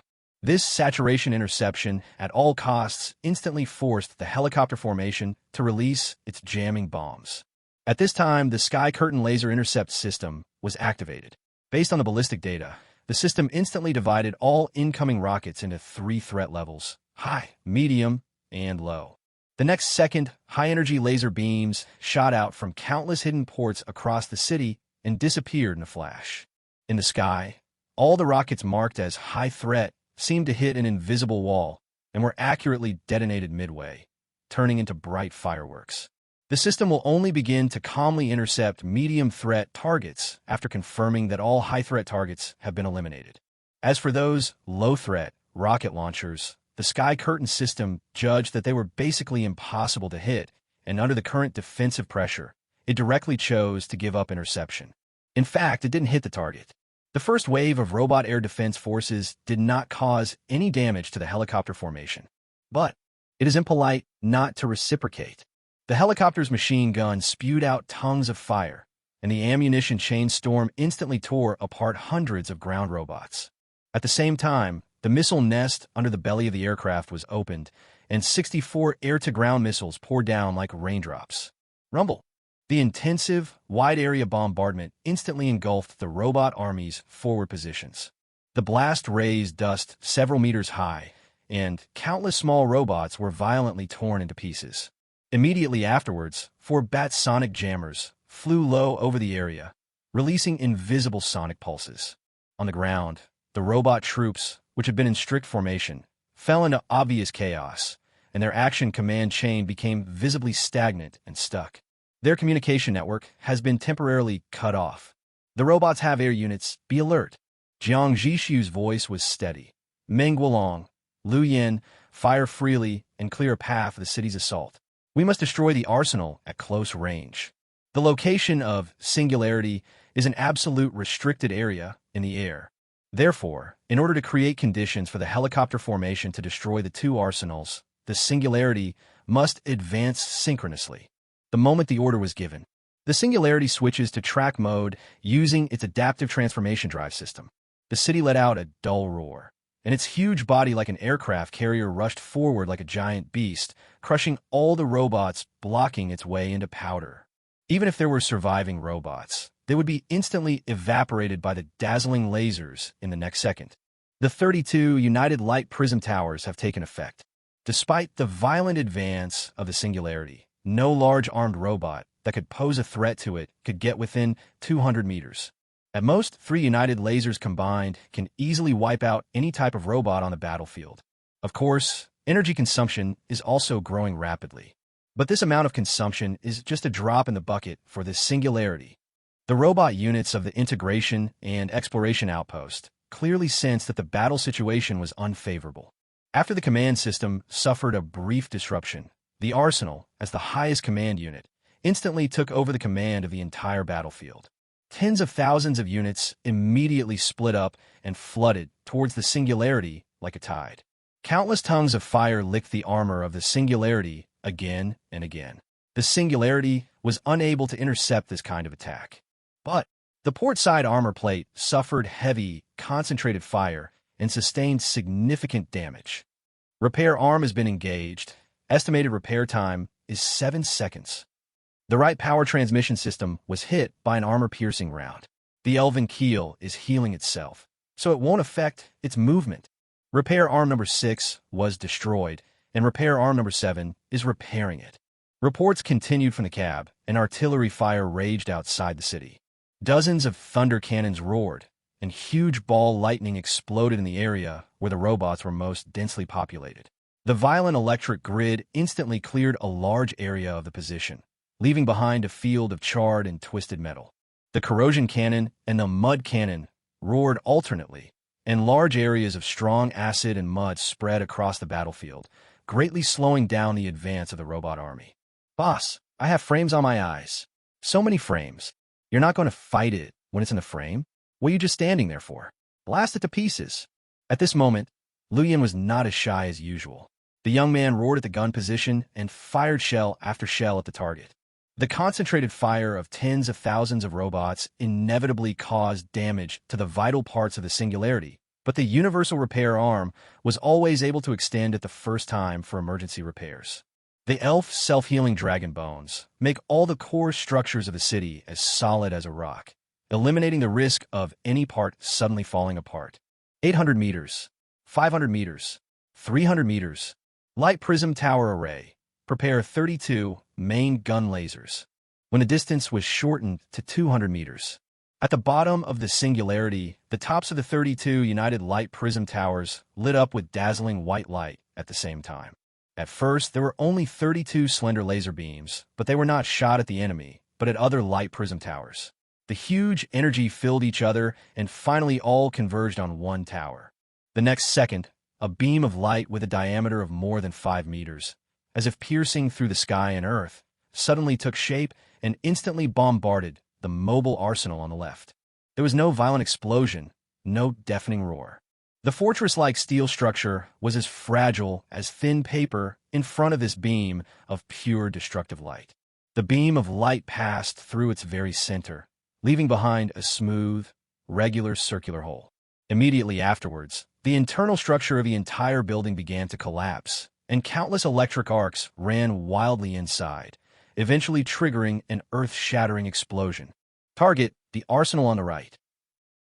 This saturation interception at all costs instantly forced the helicopter formation to release its jamming bombs. At this time, the Sky Curtain Laser Intercept System was activated. Based on the ballistic data, the system instantly divided all incoming rockets into 3 threat levels: high, medium, and low. The next second, high-energy laser beams shot out from countless hidden ports across the city and disappeared in a flash. In the sky, all the rockets marked as high threat seemed to hit an invisible wall and were accurately detonated midway, turning into bright fireworks. The system will only begin to calmly intercept medium-threat targets after confirming that all high-threat targets have been eliminated. As for those low-threat rocket launchers, the Sky Curtain system judged that they were basically impossible to hit, and under the current defensive pressure, it directly chose to give up interception. In fact, it didn't hit the target. The first wave of robot air defense forces did not cause any damage to the helicopter formation. But it is impolite not to reciprocate. The helicopter's machine gun spewed out tongues of fire, and the ammunition chain storm instantly tore apart hundreds of ground robots. At the same time, the missile nest under the belly of the aircraft was opened, and 64 air-to-ground missiles poured down like raindrops. Rumble. The intensive, wide-area bombardment instantly engulfed the robot army's forward positions. The blast raised dust several meters high, and countless small robots were violently torn into pieces. Immediately afterwards, 4 bat sonic jammers flew low over the area, releasing invisible sonic pulses. On the ground, the robot troops, which had been in strict formation, fell into obvious chaos, and their action command chain became visibly stagnant and stuck. Their communication network has been temporarily cut off. The robots have air units. Be alert. Jiang Zhixu's voice was steady. Meng Guolong, Lu Yin, fire freely and clear a path for the city's assault. We must destroy the arsenal at close range. The location of singularity is an absolute restricted area in the air. Therefore, in order to create conditions for the helicopter formation to destroy the 2 arsenals, the singularity must advance synchronously. The moment the order was given, the singularity switches to track mode using its adaptive transformation drive system. The city let out a dull roar, and its huge body like an aircraft carrier rushed forward like a giant beast, crushing all the robots, blocking its way into powder. Even if there were surviving robots, they would be instantly evaporated by the dazzling lasers in the next second. The 32 United Light Prism Towers have taken effect. Despite the violent advance of the singularity, no large armed robot that could pose a threat to it could get within 200 meters. At most, 3 United lasers combined can easily wipe out any type of robot on the battlefield. Of course, energy consumption is also growing rapidly. But this amount of consumption is just a drop in the bucket for this singularity. The robot units of the Integration and Exploration Outpost clearly sensed that the battle situation was unfavorable. After the command system suffered a brief disruption, the Arsenal, as the highest command unit, instantly took over the command of the entire battlefield. Tens of thousands of units immediately split up and flooded towards the singularity like a tide. Countless tongues of fire licked the armor of the singularity again and again. The singularity was unable to intercept this kind of attack. But the port side armor plate suffered heavy, concentrated fire and sustained significant damage. Repair arm has been engaged. Estimated repair time is 7 seconds. The right power transmission system was hit by an armor-piercing round. The elven keel is healing itself, so it won't affect its movement. Repair arm number 6 was destroyed, and repair arm number 7 is repairing it. Reports continued from the cab, and artillery fire raged outside the city. Dozens of thunder cannons roared, and huge ball lightning exploded in the area where the robots were most densely populated. The violent electric grid instantly cleared a large area of the position, leaving behind a field of charred and twisted metal. The corrosion cannon and the mud cannon roared alternately, and large areas of strong acid and mud spread across the battlefield, greatly slowing down the advance of the robot army. Boss, I have frames on my eyes. So many frames. You're not going to fight it when it's in the frame? What are you just standing there for? Blast it to pieces. At this moment, Lu Yin was not as shy as usual. The young man roared at the gun position and fired shell after shell at the target. The concentrated fire of tens of thousands of robots inevitably caused damage to the vital parts of the singularity, but the universal repair arm was always able to extend at the first time for emergency repairs. The elf self-healing dragon bones make all the core structures of the city as solid as a rock, eliminating the risk of any part suddenly falling apart. 800 meters, 500 meters, 300 meters. Light prism tower array. Prepare 32 main gun lasers. When the distance was shortened to 200 meters. At the bottom of the singularity, the tops of the 32 United Light Prism Towers lit up with dazzling white light at the same time. At first, there were only 32 slender laser beams, but they were not shot at the enemy, but at other light prism towers. The huge energy filled each other and finally all converged on one tower. The next second, a beam of light with a diameter of more than 5 meters, as if piercing through the sky and earth, suddenly took shape and instantly bombarded the mobile arsenal on the left. There was no violent explosion, no deafening roar. The fortress-like steel structure was as fragile as thin paper in front of this beam of pure destructive light. The beam of light passed through its very center, leaving behind a smooth, regular circular hole. Immediately afterwards, the internal structure of the entire building began to collapse, and countless electric arcs ran wildly inside, eventually triggering an earth-shattering explosion. Target, the arsenal on the right.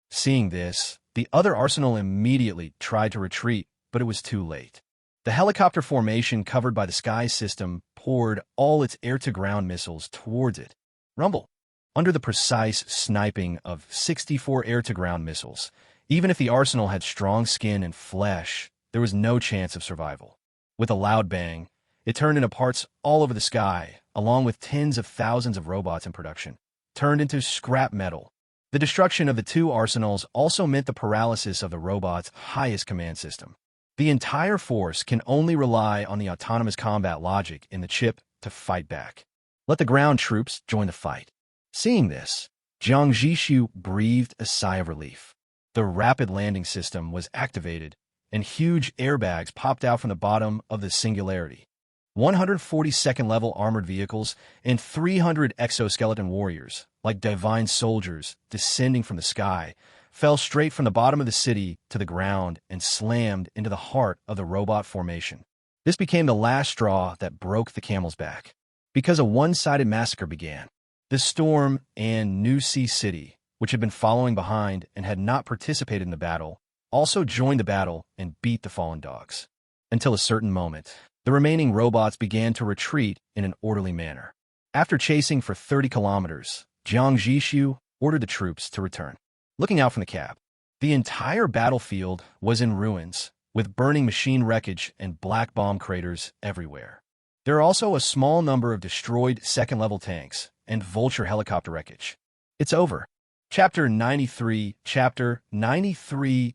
Seeing this, the other arsenal immediately tried to retreat, but it was too late. The helicopter formation covered by the sky system poured all its air-to-ground missiles towards it. Rumble. Under the precise sniping of 64 air-to-ground missiles, even if the arsenal had strong skin and flesh, there was no chance of survival. With a loud bang, it turned into parts all over the sky, along with tens of thousands of robots in production, turned into scrap metal. The destruction of the two arsenals also meant the paralysis of the robot's highest command system. The entire force can only rely on the autonomous combat logic in the chip to fight back. Let the ground troops join the fight. Seeing this, Jiang Zhixu breathed a sigh of relief. The rapid landing system was activated, and huge airbags popped out from the bottom of the singularity. 142nd-level armored vehicles and 300 exoskeleton warriors, like divine soldiers descending from the sky, fell straight from the bottom of the city to the ground and slammed into the heart of the robot formation. This became the last straw that broke the camel's back. Because a one-sided massacre began. The Storm and New Sea City, which had been following behind and had not participated in the battle, also joined the battle and beat the fallen dogs. Until a certain moment, the remaining robots began to retreat in an orderly manner. After chasing for 30 kilometers, Jiang Zhixu ordered the troops to return. Looking out from the cab, the entire battlefield was in ruins, with burning machine wreckage and black bomb craters everywhere. There are also a small number of destroyed second-level tanks and vulture helicopter wreckage. It's over. Chapter 93,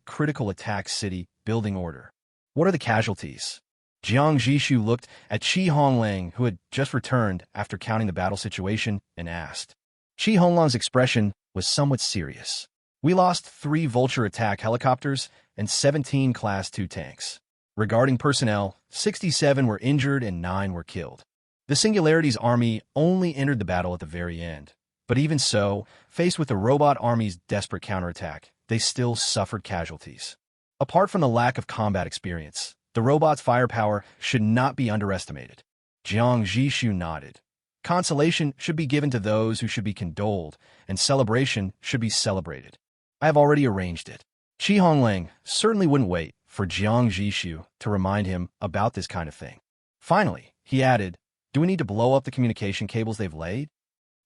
Critical Attack City Building Order. What are the casualties? Jiang Zhixu looked at Honglang, who had just returned after counting the battle situation, and asked. Honglang's expression was somewhat serious. We lost 3 vulture attack helicopters and 17 Class 2 tanks. Regarding personnel, 67 were injured and 9 were killed. The Singularity's army only entered the battle at the very end. But even so, faced with the robot army's desperate counterattack, they still suffered casualties. Apart from the lack of combat experience, the robot's firepower should not be underestimated. Jiang Zhixu nodded. Consolation should be given to those who should be condoled, and celebration should be celebrated. I have already arranged it. Honglang certainly wouldn't wait for Jiang Zhixu to remind him about this kind of thing. Finally, he added, do we need to blow up the communication cables they've laid?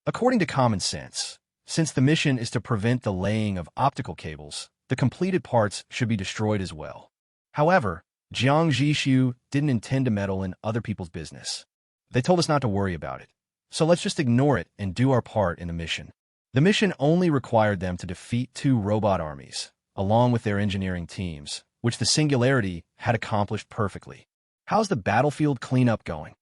According to common sense, since the mission is to prevent the laying of optical cables, the completed parts should be destroyed as well. However, Jiang Zhixu didn't intend to meddle in other people's business. They told us not to worry about it, so let's just ignore it and do our part in the mission. The mission only required them to defeat 2 robot armies, along with their engineering teams, which the Singularity had accomplished perfectly. How's the battlefield cleanup going?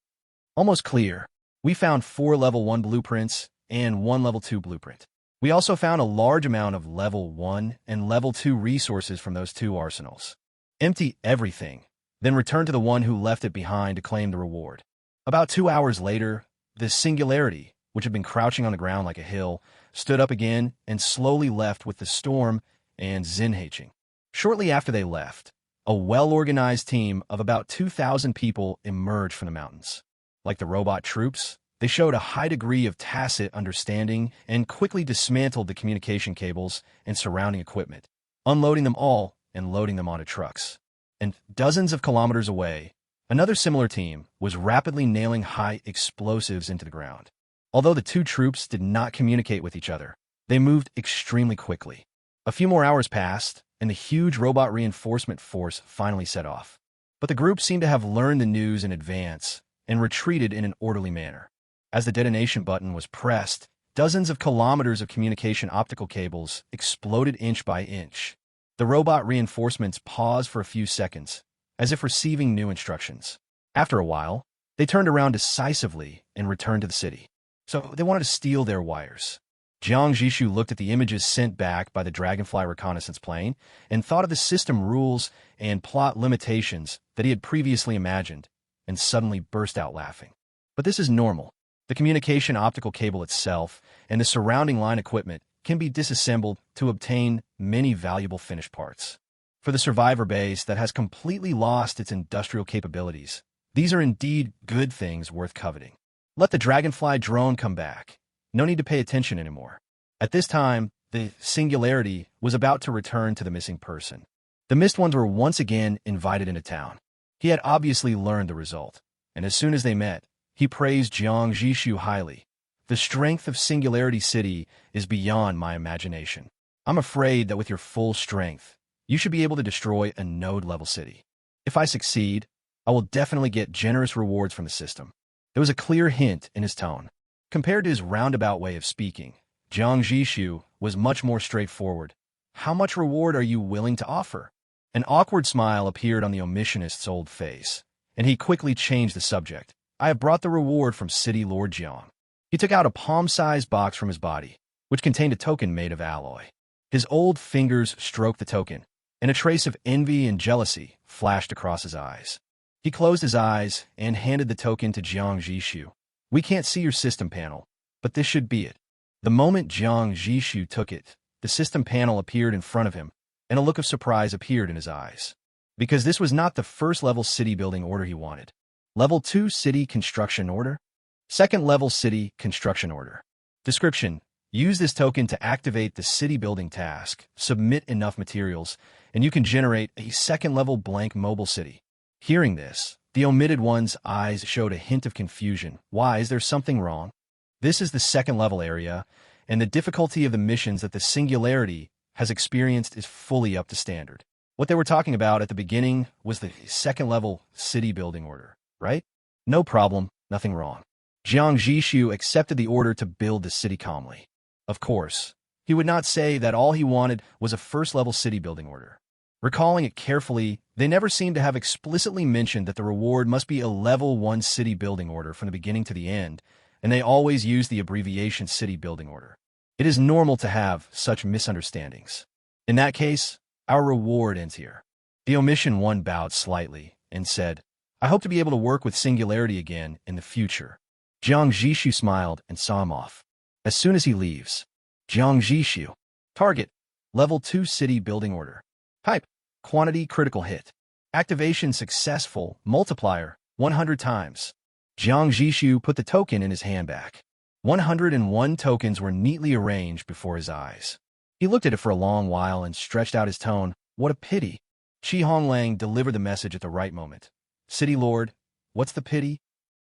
Almost clear. We found 4 Level 1 blueprints and 1 Level 2 blueprint. We also found a large amount of Level 1 and Level 2 resources from those 2 arsenals. Empty everything, then return to the one who left it behind to claim the reward. About 2 hours later, the Singularity, which had been crouching on the ground like a hill, stood up again and slowly left with the Storm and Zhixu. Shortly after they left, a well-organized team of about 2,000 people emerged from the mountains. Like the robot troops, they showed a high degree of tacit understanding and quickly dismantled the communication cables and surrounding equipment, unloading them all and loading them onto trucks. And dozens of kilometers away, another similar team was rapidly nailing high explosives into the ground. Although the 2 troops did not communicate with each other, they moved extremely quickly. A few more hours passed, and the huge robot reinforcement force finally set off. But the group seemed to have learned the news in advance and retreated in an orderly manner. As the detonation button was pressed, dozens of kilometers of communication optical cables exploded inch by inch. The robot reinforcements paused for a few seconds, as if receiving new instructions. After a while, they turned around decisively and returned to the city. So they wanted to steal their wires. Jiang Zhixu looked at the images sent back by the Dragonfly reconnaissance plane and thought of the system rules and plot limitations that he had previously imagined, and suddenly burst out laughing. But this is normal. The communication optical cable itself and the surrounding line equipment can be disassembled to obtain many valuable finished parts. For the survivor base that has completely lost its industrial capabilities, these are indeed good things worth coveting. Let the Dragonfly drone come back. No need to pay attention anymore. At this time, the singularity was about to return to the missing person. The missed ones were once again invited into town. He had obviously learned the result, and as soon as they met, he praised Jiang Zhixu highly. The strength of Singularity City is beyond my imagination. I'm afraid that with your full strength, you should be able to destroy a node-level city. If I succeed, I will definitely get generous rewards from the system. There was a clear hint in his tone. Compared to his roundabout way of speaking, Jiang Zhixu was much more straightforward. How much reward are you willing to offer? An awkward smile appeared on the omissionist's old face, and he quickly changed the subject. I have brought the reward from City Lord Jiang. He took out a palm-sized box from his body, which contained a token made of alloy. His old fingers stroked the token, and a trace of envy and jealousy flashed across his eyes. He closed his eyes and handed the token to Jiang Zhixu. We can't see your system panel, but this should be it. The moment Jiang Zhixu took it, the system panel appeared in front of him, and a look of surprise appeared in his eyes. Because this was not the first-level city building order he wanted. Level 2 City Construction Order? Second-level City Construction Order. Description: use this token to activate the city building task, submit enough materials, and you can generate a second-level blank mobile city. Hearing this, the omitted one's eyes showed a hint of confusion. Why, is there something wrong? This is the second-level area, and the difficulty of the missions that the Singularity has experienced is fully up to standard. What they were talking about at the beginning was the second-level city building order, right? No problem, nothing wrong. Jiang Zhixu accepted the order to build the city calmly. Of course, he would not say that all he wanted was a first-level city building order. Recalling it carefully, they never seemed to have explicitly mentioned that the reward must be a level 1 city building order from the beginning to the end, and they always used the abbreviation city building order. It is normal to have such misunderstandings. In that case, our reward ends here. The omission one bowed slightly and said, I hope to be able to work with Singularity again in the future. Jiang Zhixu smiled and saw him off. As soon as he leaves, Jiang Zhixu. Target, level 2 city building order. Type, quantity critical hit. Activation successful, multiplier, 100 times. Jiang Zhixu put the token in his handbag. 101 tokens were neatly arranged before his eyes. He looked at it for a long while and stretched out his tone. What a pity. Honglang delivered the message at the right moment. City Lord, what's the pity?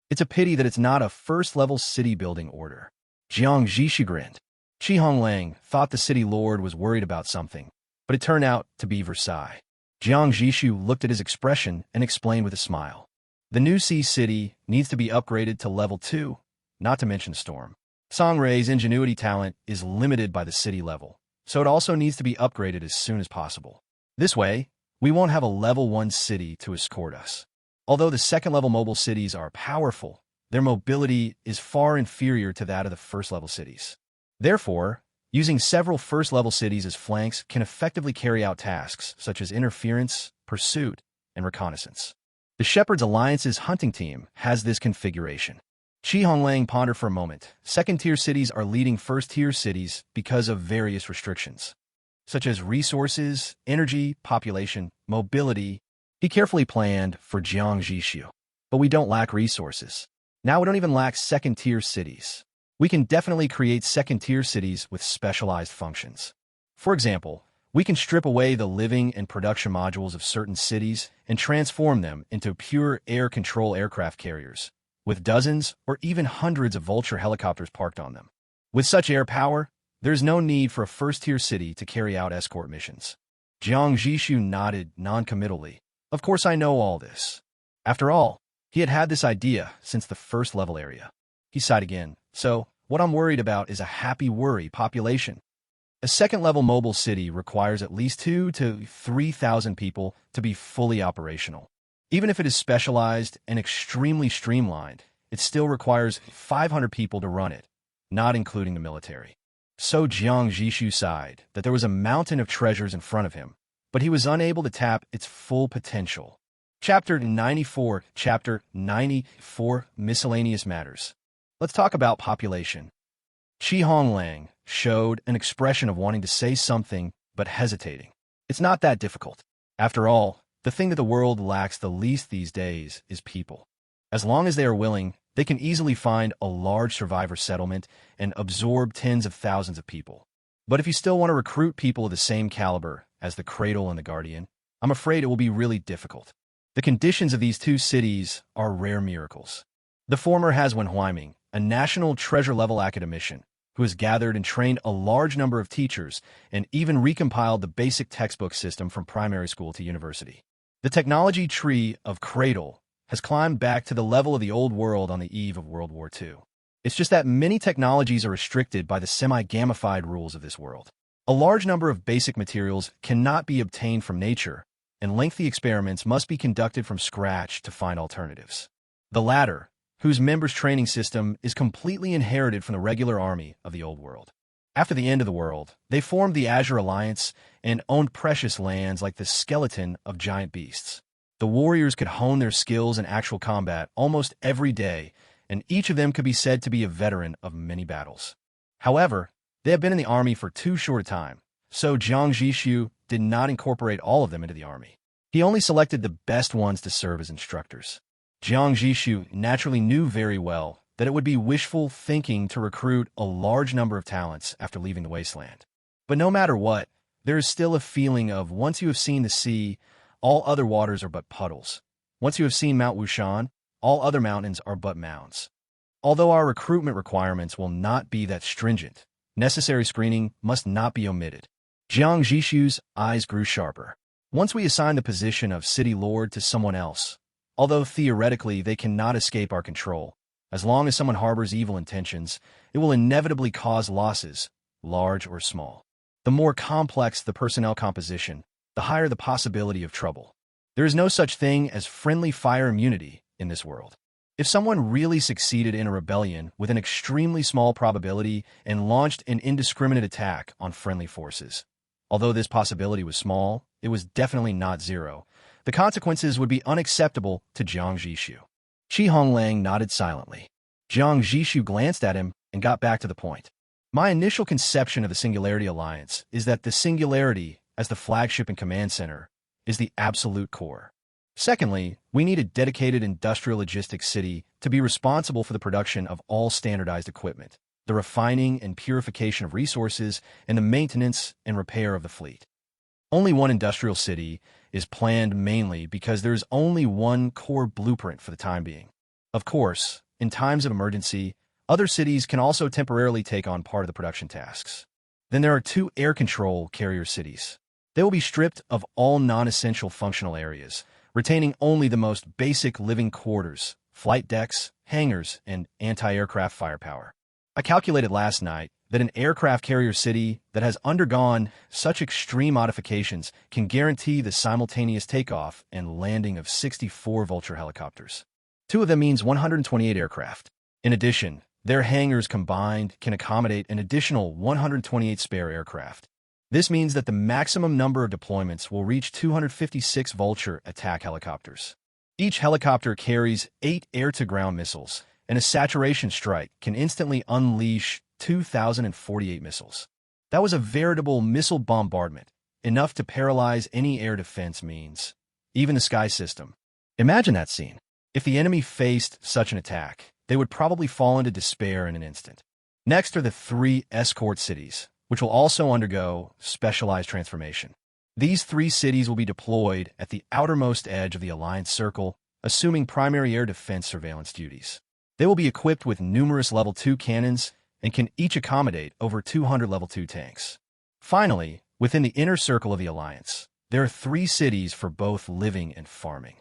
It's a pity that it's not a first-level city building order. Jiang Zhixu grinned. Honglang thought the City Lord was worried about something, but it turned out to be Versailles. Jiang Zhixu looked at his expression and explained with a smile. The new Sea City needs to be upgraded to level 2, not to mention Storm. Songrei's ingenuity talent is limited by the city level, so it also needs to be upgraded as soon as possible. This way, we won't have a level 1 city to escort us. Although the second-level mobile cities are powerful, their mobility is far inferior to that of the first-level cities. Therefore, using several first-level cities as flanks can effectively carry out tasks such as interference, pursuit, and reconnaissance. The Shepherd's Alliance's hunting team has this configuration. Honglang pondered for a moment. Second-tier cities are leading first-tier cities because of various restrictions, such as resources, energy, population, mobility. He carefully planned for Jiang Zhixu. But we don't lack resources. Now we don't even lack second-tier cities. We can definitely create second-tier cities with specialized functions. For example, we can strip away the living and production modules of certain cities and transform them into pure air control aircraft carriers, with dozens or even hundreds of vulture helicopters parked on them. With such air power, there's no need for a first-tier city to carry out escort missions. Jiang Zhixu nodded non-committally. Of course I know all this. After all, he had had this idea since the first-level area. He sighed again. So, what I'm worried about is a happy worry population. A second-level mobile city requires at least 2,000 to 3,000 people to be fully operational. Even if it is specialized and extremely streamlined, it still requires 500 people to run it, not including the military. So Jiang Zhixu sighed that there was a mountain of treasures in front of him, but he was unable to tap its full potential. Chapter 94, Miscellaneous Matters. Let's talk about population. Honglang showed an expression of wanting to say something, but hesitating. It's not that difficult. After all, the thing that the world lacks the least these days is people. As long as they are willing, they can easily find a large survivor settlement and absorb tens of thousands of people. But if you still want to recruit people of the same caliber as the Cradle and the Guardian, I'm afraid it will be really difficult. The conditions of these two cities are rare miracles. The former has Wen Huaiming, a national treasure-level academician, who has gathered and trained a large number of teachers and even recompiled the basic textbook system from primary school to university. The technology tree of Cradle has climbed back to the level of the old world on the eve of World War II. It's just that many technologies are restricted by the semi-gamified rules of this world. A large number of basic materials cannot be obtained from nature, and lengthy experiments must be conducted from scratch to find alternatives. The latter, whose members' training system is completely inherited from the regular army of the old world. After the end of the world, they formed the Azure Alliance and owned precious lands like the skeleton of giant beasts. The warriors could hone their skills in actual combat almost every day, and each of them could be said to be a veteran of many battles. However, they have been in the army for too short a time, so Jiang Zhixu did not incorporate all of them into the army. He only selected the best ones to serve as instructors. Jiang Zhixu naturally knew very well that it would be wishful thinking to recruit a large number of talents after leaving the Wasteland. But no matter what, there is still a feeling of once you have seen the sea, all other waters are but puddles. Once you have seen Mount Wushan, all other mountains are but mounds. Although our recruitment requirements will not be that stringent, necessary screening must not be omitted. Jiang Zhixu's eyes grew sharper. Once we assign the position of city lord to someone else, although theoretically they cannot escape our control, as long as someone harbors evil intentions, it will inevitably cause losses, large or small. The more complex the personnel composition, the higher the possibility of trouble. There is no such thing as friendly fire immunity in this world. If someone really succeeded in a rebellion with an extremely small probability and launched an indiscriminate attack on friendly forces, although this possibility was small, it was definitely not zero, the consequences would be unacceptable to Jiang Zhixu. Honglang nodded silently. Jiang Zhixu glanced at him and got back to the point. My initial conception of the Singularity Alliance is that the Singularity, as the flagship and command center, is the absolute core. Secondly, we need a dedicated industrial logistics city to be responsible for the production of all standardized equipment, the refining and purification of resources, and the maintenance and repair of the fleet. Only one industrial city is planned mainly because there is only one core blueprint for the time being. Of course, in times of emergency, other cities can also temporarily take on part of the production tasks. Then there are two air control carrier cities. They will be stripped of all non-essential functional areas, retaining only the most basic living quarters, flight decks, hangars, and anti-aircraft firepower. I calculated last night that an aircraft carrier city that has undergone such extreme modifications can guarantee the simultaneous takeoff and landing of 64 Vulture helicopters. Two of them means 128 aircraft. In addition, their hangars combined can accommodate an additional 128 spare aircraft. This means that the maximum number of deployments will reach 256 Vulture attack helicopters. Each helicopter carries 8 air-to-ground missiles, and a saturation strike can instantly unleash 2,048 missiles. That was a veritable missile bombardment, enough to paralyze any air defense means, even the sky system. Imagine that scene. If the enemy faced such an attack, they would probably fall into despair in an instant. Next are the 3 escort cities, which will also undergo specialized transformation. These 3 cities will be deployed at the outermost edge of the Alliance Circle, assuming primary air defense surveillance duties. They will be equipped with numerous Level 2 cannons and can each accommodate over 200 Level 2 tanks. Finally, within the inner circle of the Alliance, there are 3 cities for both living and farming.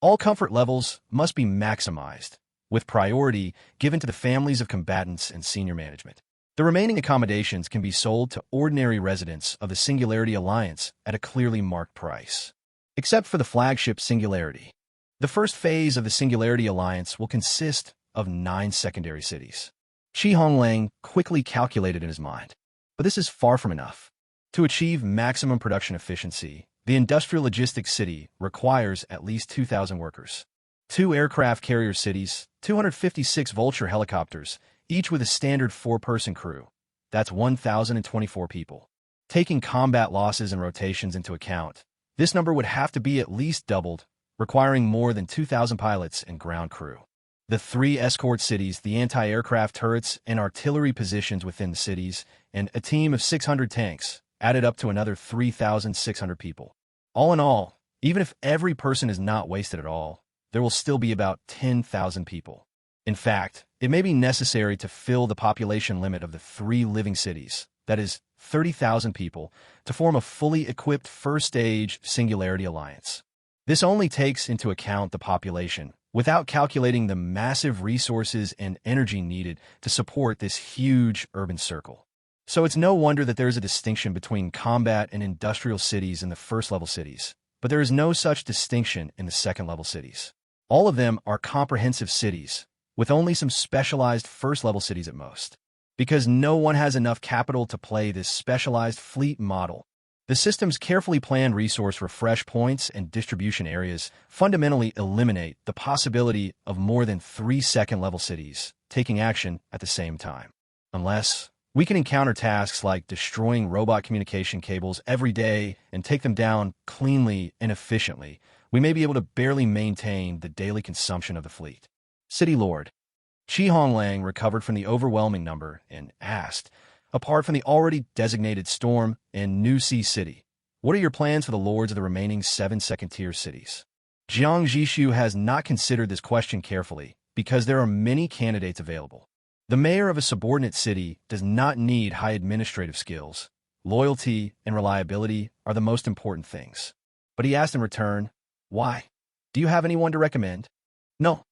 All comfort levels must be maximized, with priority given to the families of combatants and senior management. The remaining accommodations can be sold to ordinary residents of the Singularity Alliance at a clearly marked price. Except for the flagship Singularity. The first phase of the Singularity Alliance will consist of 9 secondary cities. Honglang quickly calculated in his mind. But this is far from enough. To achieve maximum production efficiency, the industrial logistics city requires at least 2,000 workers. 2 aircraft carrier cities, 256 Vulture helicopters, each with a standard 4-person crew. That's 1,024 people. Taking combat losses and rotations into account, this number would have to be at least doubled, requiring more than 2,000 pilots and ground crew. The 3 escort cities, the anti-aircraft turrets and artillery positions within the cities, and a team of 600 tanks, added up to another 3,600 people. All in all, even if every person is not wasted at all, there will still be about 10,000 people. In fact, it may be necessary to fill the population limit of the 3 living cities, that is, 30,000 people, to form a fully equipped first-stage singularity alliance. This only takes into account the population, without calculating the massive resources and energy needed to support this huge urban circle. So it's no wonder that there is a distinction between combat and industrial cities in the first-level cities, but there is no such distinction in the second-level cities. All of them are comprehensive cities, with only some specialized first-level cities at most. Because no one has enough capital to play this specialized fleet model, the system's carefully planned resource refresh points and distribution areas fundamentally eliminate the possibility of more than 3 second-level cities taking action at the same time. Unless we can encounter tasks like destroying robot communication cables every day and take them down cleanly and efficiently, we may be able to barely maintain the daily consumption of the fleet. City Lord Honglang recovered from the overwhelming number and asked, apart from the already designated Storm and New Sea City, what are your plans for the lords of the remaining 7 second-tier cities? Jiang Zhixu has not considered this question carefully because there are many candidates available. The mayor of a subordinate city does not need high administrative skills. Loyalty and reliability are the most important things. But he asked in return, why? Do you have anyone to recommend? No.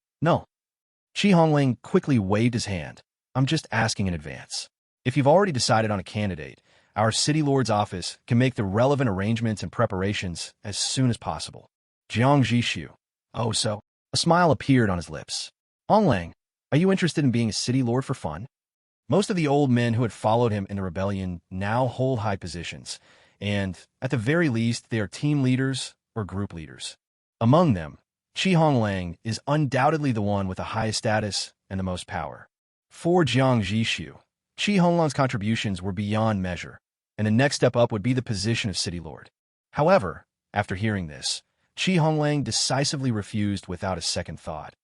Honglang quickly waved his hand. I'm just asking in advance. If you've already decided on a candidate, our City Lord's office can make the relevant arrangements and preparations as soon as possible. Jiang Zhixu. Oh, so? A smile appeared on his lips. Honglang, are you interested in being a City Lord for fun? Most of the old men who had followed him in the rebellion now hold high positions, and, at the very least, they are team leaders or group leaders. Among them, Honglang is undoubtedly the one with the highest status and the most power. For Jiang Zhixu, Honglang's contributions were beyond measure, and the next step up would be the position of City Lord. However, after hearing this, Honglang decisively refused without a second thought.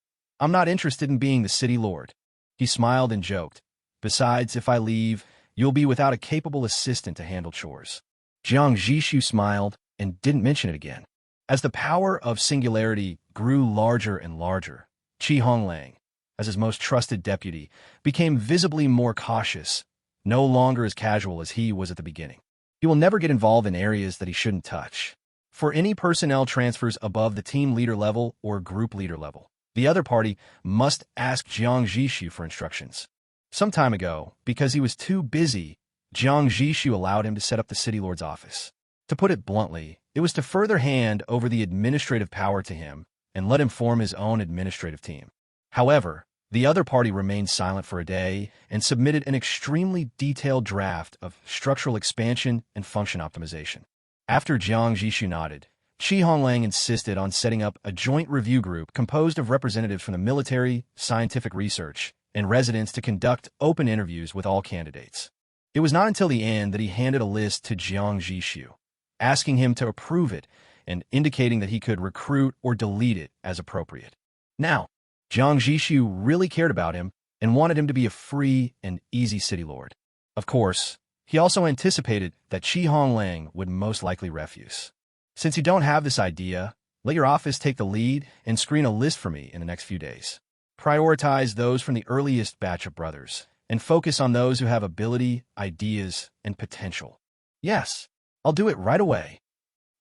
I'm not interested in being the City Lord. He smiled and joked. Besides, if I leave, you'll be without a capable assistant to handle chores. Jiang Zhixu smiled and didn't mention it again. As the power of singularity grew larger and larger, Honglang, as his most trusted deputy, became visibly more cautious, no longer as casual as he was at the beginning. He will never get involved in areas that he shouldn't touch. For any personnel transfers above the team leader level or group leader level, the other party must ask Jiang Zhixu for instructions. Some time ago, because he was too busy, Jiang Zhixu allowed him to set up the City Lord's office. To put it bluntly, it was to further hand over the administrative power to him and let him form his own administrative team. However, the other party remained silent for a day and submitted an extremely detailed draft of structural expansion and function optimization. After Jiang Zhixu nodded, Honglang insisted on setting up a joint review group composed of representatives from the military, scientific research, and residents to conduct open interviews with all candidates. It was not until the end that he handed a list to Jiang Zhixu, asking him to approve it and indicating that he could recruit or delete it as appropriate. Now, Jiang Zhixu really cared about him and wanted him to be a free and easy City Lord. Of course, he also anticipated that Honglang would most likely refuse. Since you don't have this idea, let your office take the lead and screen a list for me in the next few days. Prioritize those from the earliest batch of brothers and focus on those who have ability, ideas, and potential. Yes, I'll do it right away.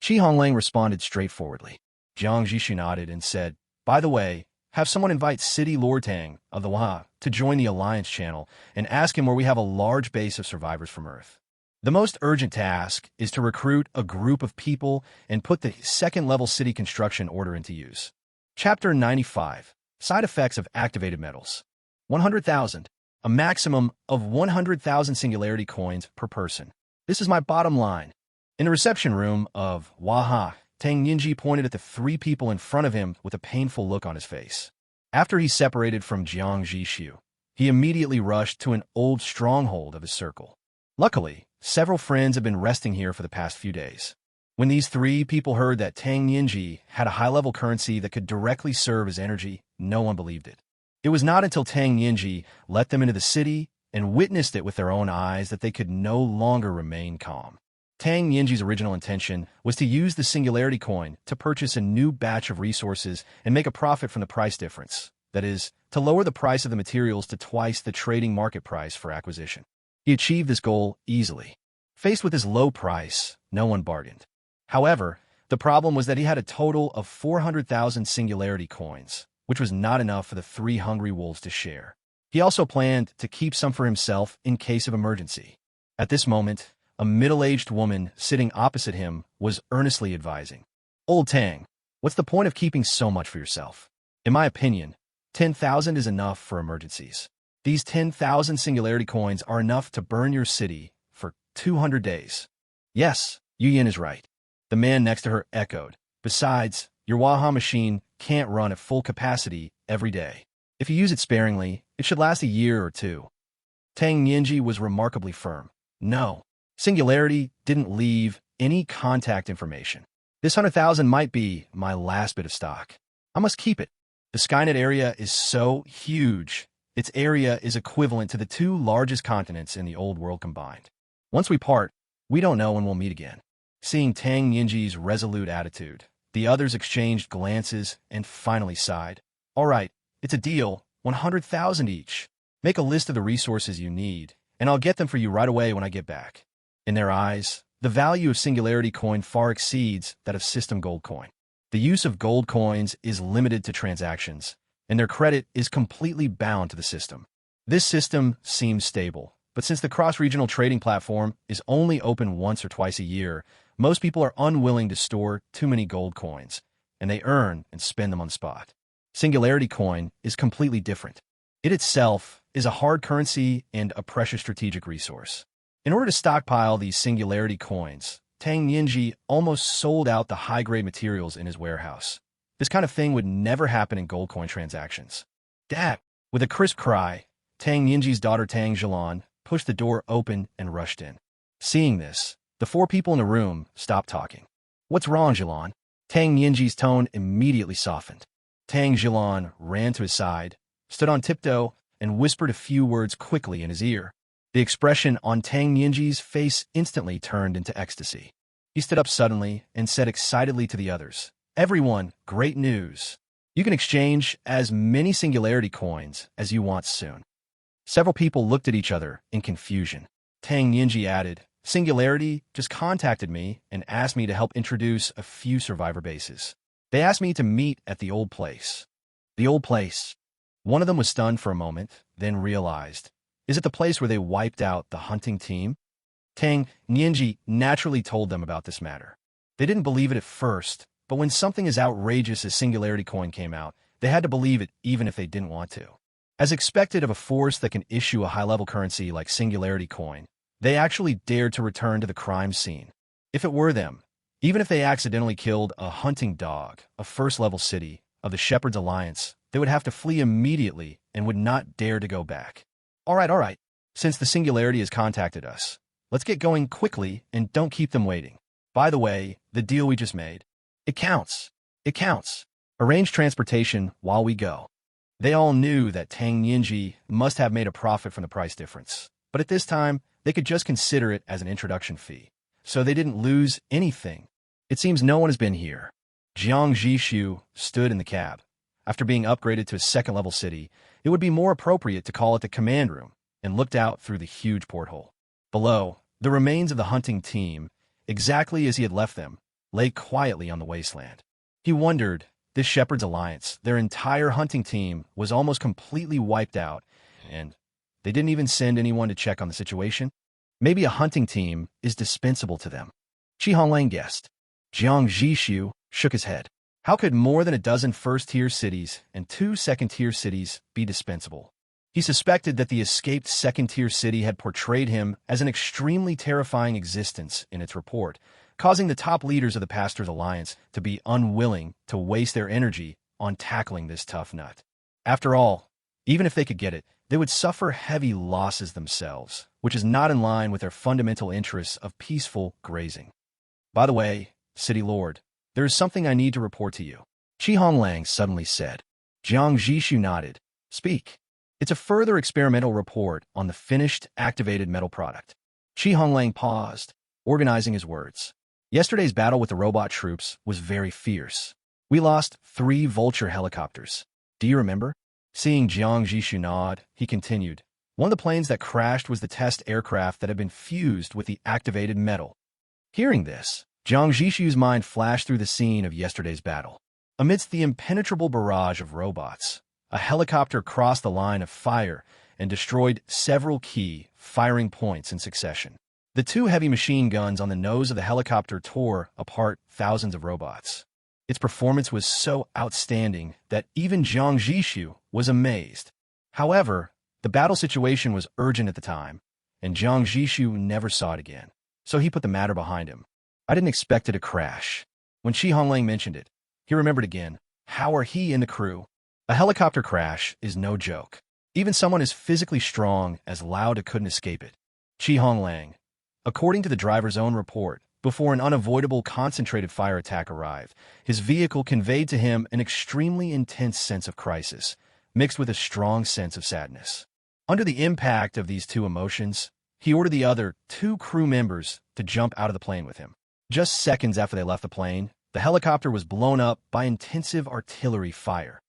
Honglang responded straightforwardly. Jiang Zhixu nodded and said, by the way, have someone invite City Lord Tang of the Waha to join the Alliance channel and ask him where we have a large base of survivors from Earth. The most urgent task is to recruit a group of people and put the second-level city construction order into use. Chapter 95. Side Effects of Activated Metals. 100,000. a maximum of 100,000 singularity coins per person. This is my bottom line. In the reception room of Waha, Tang Yinji pointed at the three people in front of him with a painful look on his face. After he separated from Jiang Zhixu, he immediately rushed to an old stronghold of his circle. Luckily, several friends had been resting here for the past few days. When these three people heard that Tang Yinji had a high-level currency that could directly serve as energy, no one believed it. It was not until Tang Yinji let them into the city and witnessed it with their own eyes that they could no longer remain calm. Tang Yinji's original intention was to use the singularity coin to purchase a new batch of resources and make a profit from the price difference. That is, to lower the price of the materials to twice the trading market price for acquisition. He achieved this goal easily. Faced with his low price, no one bargained. However, the problem was that he had a total of 400,000 singularity coins, which was not enough for the three hungry wolves to share. He also planned to keep some for himself in case of emergency. At this moment, a middle-aged woman sitting opposite him was earnestly advising. Old Tang, what's the point of keeping so much for yourself? In my opinion, 10,000 is enough for emergencies. These 10,000 singularity coins are enough to burn your city for 200 days. Yes, Yu Yin is right. The man next to her echoed. Besides, your Waha machine can't run at full capacity every day. If you use it sparingly, it should last a year or two. Tang Yinji was remarkably firm. No. Singularity didn't leave any contact information. This 100,000 might be my last bit of stock. I must keep it. The Skynet area is so huge. Its area is equivalent to the two largest continents in the old world combined. Once we part, we don't know when we'll meet again. Seeing Tang Yinji's resolute attitude, the others exchanged glances and finally sighed. All right, it's a deal, 100,000 each. Make a list of the resources you need, and I'll get them for you right away when I get back. In their eyes, the value of singularity coin far exceeds that of system gold coin. The use of gold coins is limited to transactions, and their credit is completely bound to the system. This system seems stable, but since the cross-regional trading platform is only open once or twice a year, most people are unwilling to store too many gold coins, and they earn and spend them on the spot. Singularity coin is completely different. It itself is a hard currency and a precious strategic resource. In order to stockpile these singularity coins, Tang Yinji almost sold out the high-grade materials in his warehouse. This kind of thing would never happen in gold coin transactions. Dad! With a crisp cry, Tang Yinji's daughter Tang Zhilan pushed the door open and rushed in. Seeing this, the four people in the room stopped talking. What's wrong, Zhilan? Tang Yinji's tone immediately softened. Tang Zhilan ran to his side, stood on tiptoe, and whispered a few words quickly in his ear. The expression on Tang Yinji's face instantly turned into ecstasy. He stood up suddenly and said excitedly to the others, Everyone, great news. You can exchange as many singularity coins as you want soon. Several people looked at each other in confusion. Tang Yinji added, Singularity just contacted me and asked me to help introduce a few survivor bases. They asked me to meet at the old place. The old place. One of them was stunned for a moment, then realized, is it the place where they wiped out the hunting team? Tang Yinji naturally told them about this matter. They didn't believe it at first, but when something as outrageous as singularity coin came out, they had to believe it even if they didn't want to. As expected of a force that can issue a high-level currency like singularity coin, they actually dared to return to the crime scene. If it were them, even if they accidentally killed a hunting dog, a first-level city, of the Shepherd's Alliance, they would have to flee immediately and would not dare to go back. All right. Since the singularity has contacted us, let's get going quickly and don't keep them waiting. By the way, the deal we just made. It counts. It counts. Arrange transportation while we go. They all knew that Tang Yinji must have made a profit from the price difference, but at this time, they could just consider it as an introduction fee, so they didn't lose anything. It seems no one has been here. Jiang Zhixu stood in the cab. After being upgraded to a second-level city, it would be more appropriate to call it the command room, and looked out through the huge porthole. Below, the remains of the hunting team, exactly as he had left them, lay quietly on the wasteland. He wondered, this Shepherd's Alliance, their entire hunting team was almost completely wiped out, and they didn't even send anyone to check on the situation? Maybe a hunting team is dispensable to them. Honglang guessed. Jiang Zhixu shook his head. How could more than a dozen first-tier cities and 2 second-tier cities be dispensable? He suspected that the escaped second-tier city had portrayed him as an extremely terrifying existence in its report, causing the top leaders of the Pastors Alliance to be unwilling to waste their energy on tackling this tough nut. After all, even if they could get it, they would suffer heavy losses themselves, which is not in line with their fundamental interests of peaceful grazing. By the way, City Lord, there is something I need to report to you, Honglang suddenly said. Jiang Zhixu nodded. Speak. It's a further experimental report on the finished activated metal product. Honglang paused, organizing his words. Yesterday's battle with the robot troops was very fierce. We lost 3 vulture helicopters. Do you remember? Seeing Jiang Zhixu nod, he continued. One of the planes that crashed was the test aircraft that had been fused with the activated metal. Hearing this, Jiang Zhixu's mind flashed through the scene of yesterday's battle. Amidst the impenetrable barrage of robots, a helicopter crossed the line of fire and destroyed several key firing points in succession. The 2 heavy machine guns on the nose of the helicopter tore apart thousands of robots. Its performance was so outstanding that even Jiang Zhixu was amazed. However, the battle situation was urgent at the time, and Jiang Zhixu never saw it again, so he put the matter behind him. I didn't expect it to crash. When Honglang mentioned it, he remembered again. How are he and the crew? A helicopter crash is no joke. Even someone as physically strong as Lao couldn't escape it. Honglang. According to the driver's own report, before an unavoidable concentrated fire attack arrived, his vehicle conveyed to him an extremely intense sense of crisis, mixed with a strong sense of sadness. Under the impact of these 2 emotions, he ordered the other 2 crew members to jump out of the plane with him. Just seconds after they left the plane, the helicopter was blown up by intensive artillery fire.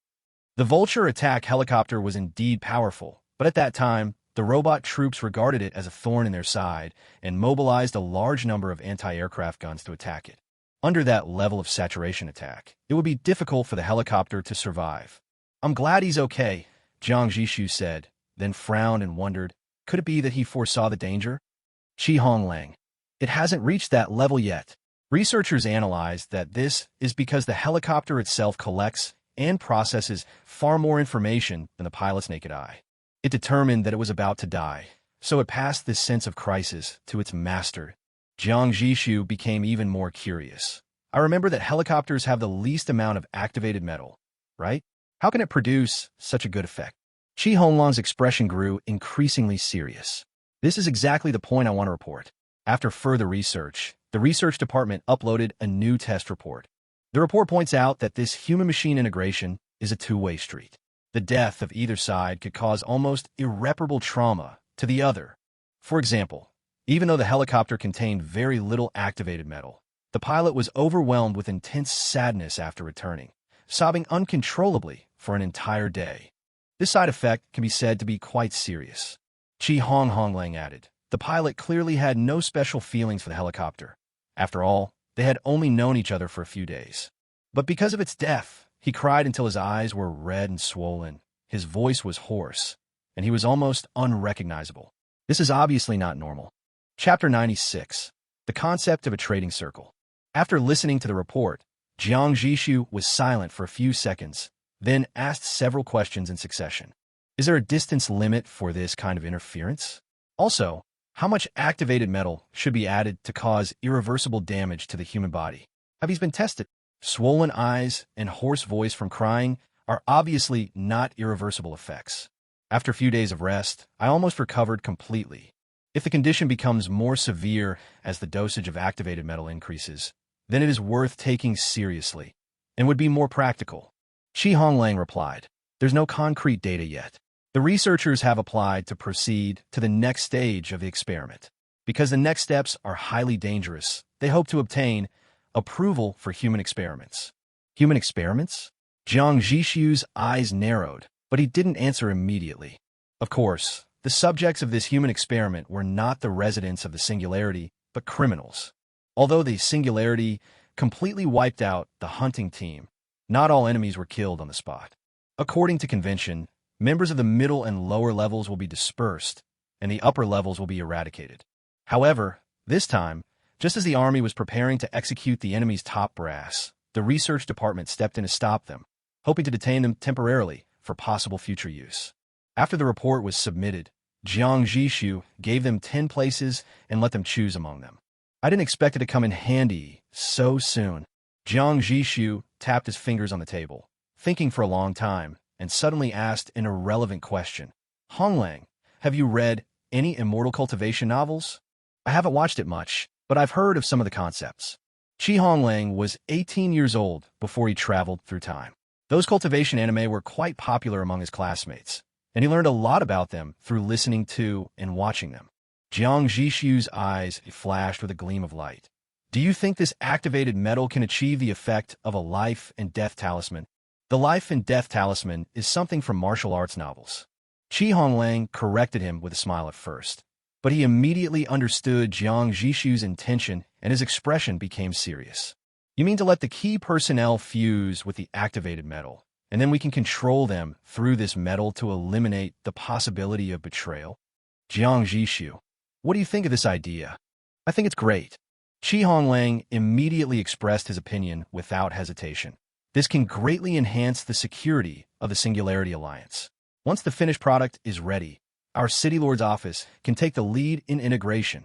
The Vulture attack helicopter was indeed powerful, but at that time, the robot troops regarded it as a thorn in their side and mobilized a large number of anti-aircraft guns to attack it. Under that level of saturation attack, it would be difficult for the helicopter to survive. I'm glad he's okay, Jiang Zhixu said, then frowned and wondered, could it be that he foresaw the danger? Honglang. It hasn't reached that level yet. Researchers analyzed that this is because the helicopter itself collects and processes far more information than the pilot's naked eye. It determined that it was about to die, so it passed this sense of crisis to its master. Jiang Zhixu became even more curious. I remember that helicopters have the least amount of activated metal, right? How can it produce such a good effect? Honglang's expression grew increasingly serious. This is exactly the point I want to report. After further research, the research department uploaded a new test report. The report points out that this human-machine integration is a two-way street. The death of either side could cause almost irreparable trauma to the other. For example, even though the helicopter contained very little activated metal, the pilot was overwhelmed with intense sadness after returning, sobbing uncontrollably for an entire day. This side effect can be said to be quite serious. Honglang added. The pilot clearly had no special feelings for the helicopter. After all, they had only known each other for a few days. But because of its death, he cried until his eyes were red and swollen, his voice was hoarse, and he was almost unrecognizable. This is obviously not normal. Chapter 96. The Concept of a Trading Circle. After listening to the report, Jiang Zhixu was silent for a few seconds, then asked several questions in succession. Is there a distance limit for this kind of interference? Also, how much activated metal should be added to cause irreversible damage to the human body? Have these been tested? Swollen eyes and hoarse voice from crying are obviously not irreversible effects. After a few days of rest, I almost recovered completely. If the condition becomes more severe as the dosage of activated metal increases, then it is worth taking seriously and would be more practical. Honglang replied. There's no concrete data yet. The researchers have applied to proceed to the next stage of the experiment. Because the next steps are highly dangerous, they hope to obtain approval for human experiments. Human experiments? Jiang Zhixu's eyes narrowed, but he didn't answer immediately. Of course, the subjects of this human experiment were not the residents of the singularity, but criminals. Although the singularity completely wiped out the hunting team, not all enemies were killed on the spot. According to convention, members of the middle and lower levels will be dispersed, and the upper levels will be eradicated. However, this time, just as the army was preparing to execute the enemy's top brass, the research department stepped in to stop them, hoping to detain them temporarily for possible future use. After the report was submitted, Jiang Zhixu gave them 10 places and let them choose among them. I didn't expect it to come in handy so soon. Jiang Zhixu tapped his fingers on the table, thinking for a long time, and suddenly asked an irrelevant question. Honglang, have you read any immortal cultivation novels? I haven't watched it much, but I've heard of some of the concepts. Honglang was 18 years old before he traveled through time. Those cultivation anime were quite popular among his classmates, and he learned a lot about them through listening to and watching them. Jiang Zhixu's eyes flashed with a gleam of light. Do you think this activated metal can achieve the effect of a life and death talisman? The life and death talisman is something from martial arts novels. Honglang corrected him with a smile at first, but he immediately understood Jiang Zhixu's intention and his expression became serious. You mean to let the key personnel fuse with the activated metal, and then we can control them through this metal to eliminate the possibility of betrayal? Jiang Zhixu, what do you think of this idea? I think it's great. Honglang immediately expressed his opinion without hesitation. This can greatly enhance the security of the Singularity Alliance. Once the finished product is ready, our City Lord's office can take the lead in integration.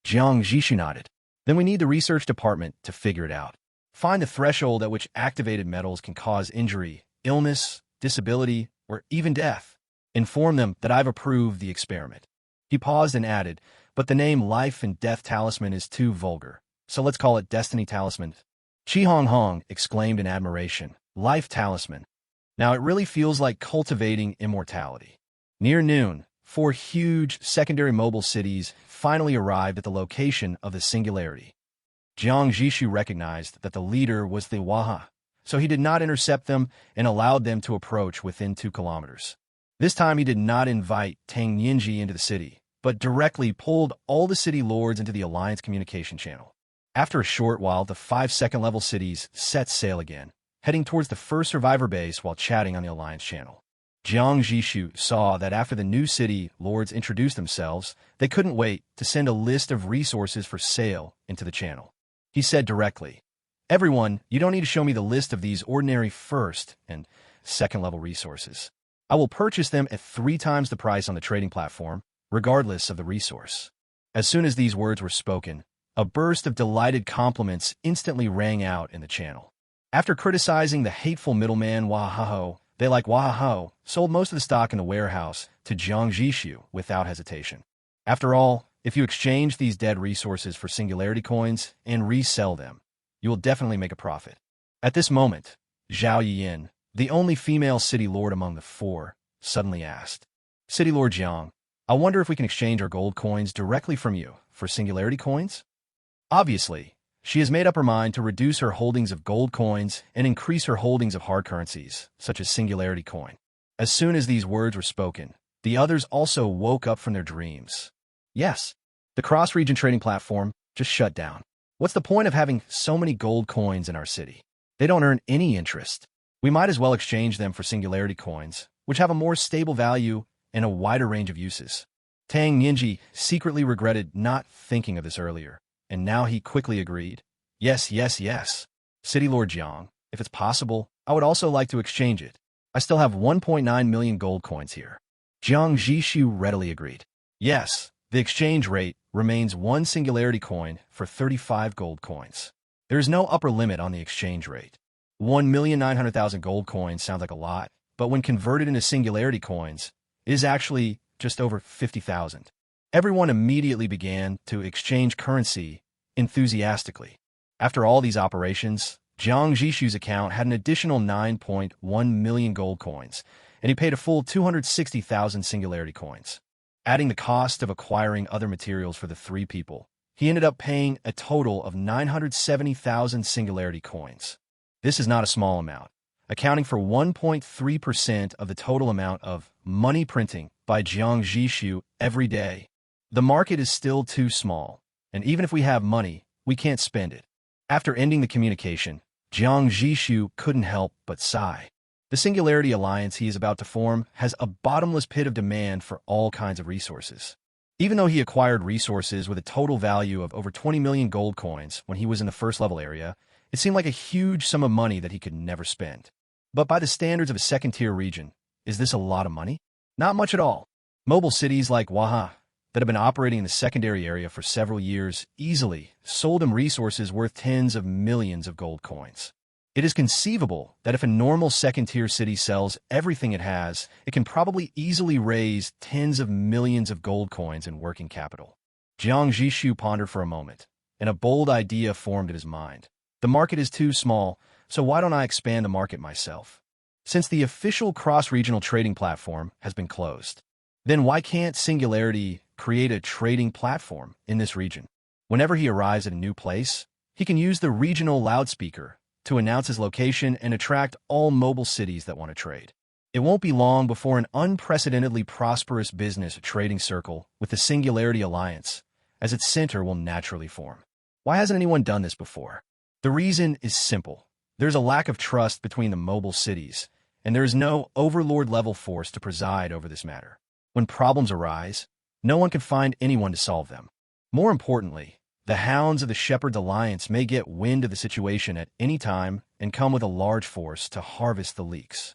Jiang Zhixu nodded. Then we need the research department to figure it out. Find the threshold at which activated metals can cause injury, illness, disability, or even death. Inform them that I've approved the experiment. He paused and added, but the name Life and Death Talisman is too vulgar, so let's call it Destiny Talisman. Hong exclaimed in admiration, Life Talisman. Now it really feels like cultivating immortality. Near noon, 4 huge secondary mobile cities finally arrived at the location of the Singularity. Jiang Zhixu recognized that the leader was the Waha, so he did not intercept them and allowed them to approach within 2 kilometers. This time he did not invite Tang Yinji into the city, but directly pulled all the city lords into the Alliance communication channel. After a short while, the 5 second-level cities set sail again, heading towards the first survivor base while chatting on the Alliance channel. Jiang Zhixu saw that after the new city lords introduced themselves, they couldn't wait to send a list of resources for sale into the channel. He said directly, Everyone, you don't need to show me the list of these ordinary first and second-level resources. I will purchase them at 3 times the price on the trading platform, regardless of the resource. As soon as these words were spoken, a burst of delighted compliments instantly rang out in the channel. After criticizing the hateful middleman Wahaho, they, like Wahaho, sold most of the stock in the warehouse to Jiang Zhixu without hesitation. After all, if you exchange these dead resources for Singularity coins and resell them, you will definitely make a profit. At this moment, Zhao Yiyin, the only female city lord among the 4, suddenly asked, City Lord Jiang, I wonder if we can exchange our gold coins directly from you for Singularity coins? Obviously, she has made up her mind to reduce her holdings of gold coins and increase her holdings of hard currencies, such as Singularity coin. As soon as these words were spoken, the others also woke up from their dreams. Yes, the cross-region trading platform just shut down. What's the point of having so many gold coins in our city? They don't earn any interest. We might as well exchange them for Singularity coins, which have a more stable value and a wider range of uses. Tang Yinji secretly regretted not thinking of this earlier, and now he quickly agreed. Yes. City Lord Jiang, if it's possible, I would also like to exchange it. I still have 1.9 million gold coins here. Jiang Zhixu readily agreed. Yes, the exchange rate remains 1 Singularity coin for 35 gold coins. There is no upper limit on the exchange rate. 1,900,000 gold coins sounds like a lot, but when converted into Singularity coins, it is actually just over 50,000. Everyone immediately began to exchange currency enthusiastically. After all these operations, Jiang Zhixu's account had an additional 9.1 million gold coins, and he paid a full 260,000 Singularity coins. Adding the cost of acquiring other materials for the 3 people, he ended up paying a total of 970,000 Singularity coins. This is not a small amount, accounting for 1.3% of the total amount of money printing by Jiang Zhixu every day. The market is still too small, and even if we have money, we can't spend it. After ending the communication, Jiang Zhixu couldn't help but sigh. The Singularity Alliance he is about to form has a bottomless pit of demand for all kinds of resources. Even though he acquired resources with a total value of over 20 million gold coins when he was in the first level area, it seemed like a huge sum of money that he could never spend. But by the standards of a second-tier region, is this a lot of money? Not much at all. Mobile cities like Waha, that have been operating in the secondary area for several years, easily sold him resources worth tens of millions of gold coins. It is conceivable that if a normal second-tier city sells everything it has, it can probably easily raise tens of millions of gold coins in working capital. Jiang Zhixu pondered for a moment, and a bold idea formed in his mind. The market is too small, so why don't I expand the market myself? Since the official cross-regional trading platform has been closed, then why can't Singularity create a trading platform in this region? Whenever he arrives at a new place, he can use the regional loudspeaker to announce his location and attract all mobile cities that want to trade. It won't be long before an unprecedentedly prosperous business trading circle with the Singularity Alliance as its center will naturally form. Why hasn't anyone done this before? The reason is simple. There's a lack of trust between the mobile cities, and there is no overlord-level force to preside over this matter. When problems arise, no one can find anyone to solve them. More importantly, the hounds of the Shepherd's Alliance may get wind of the situation at any time and come with a large force to harvest the leaks.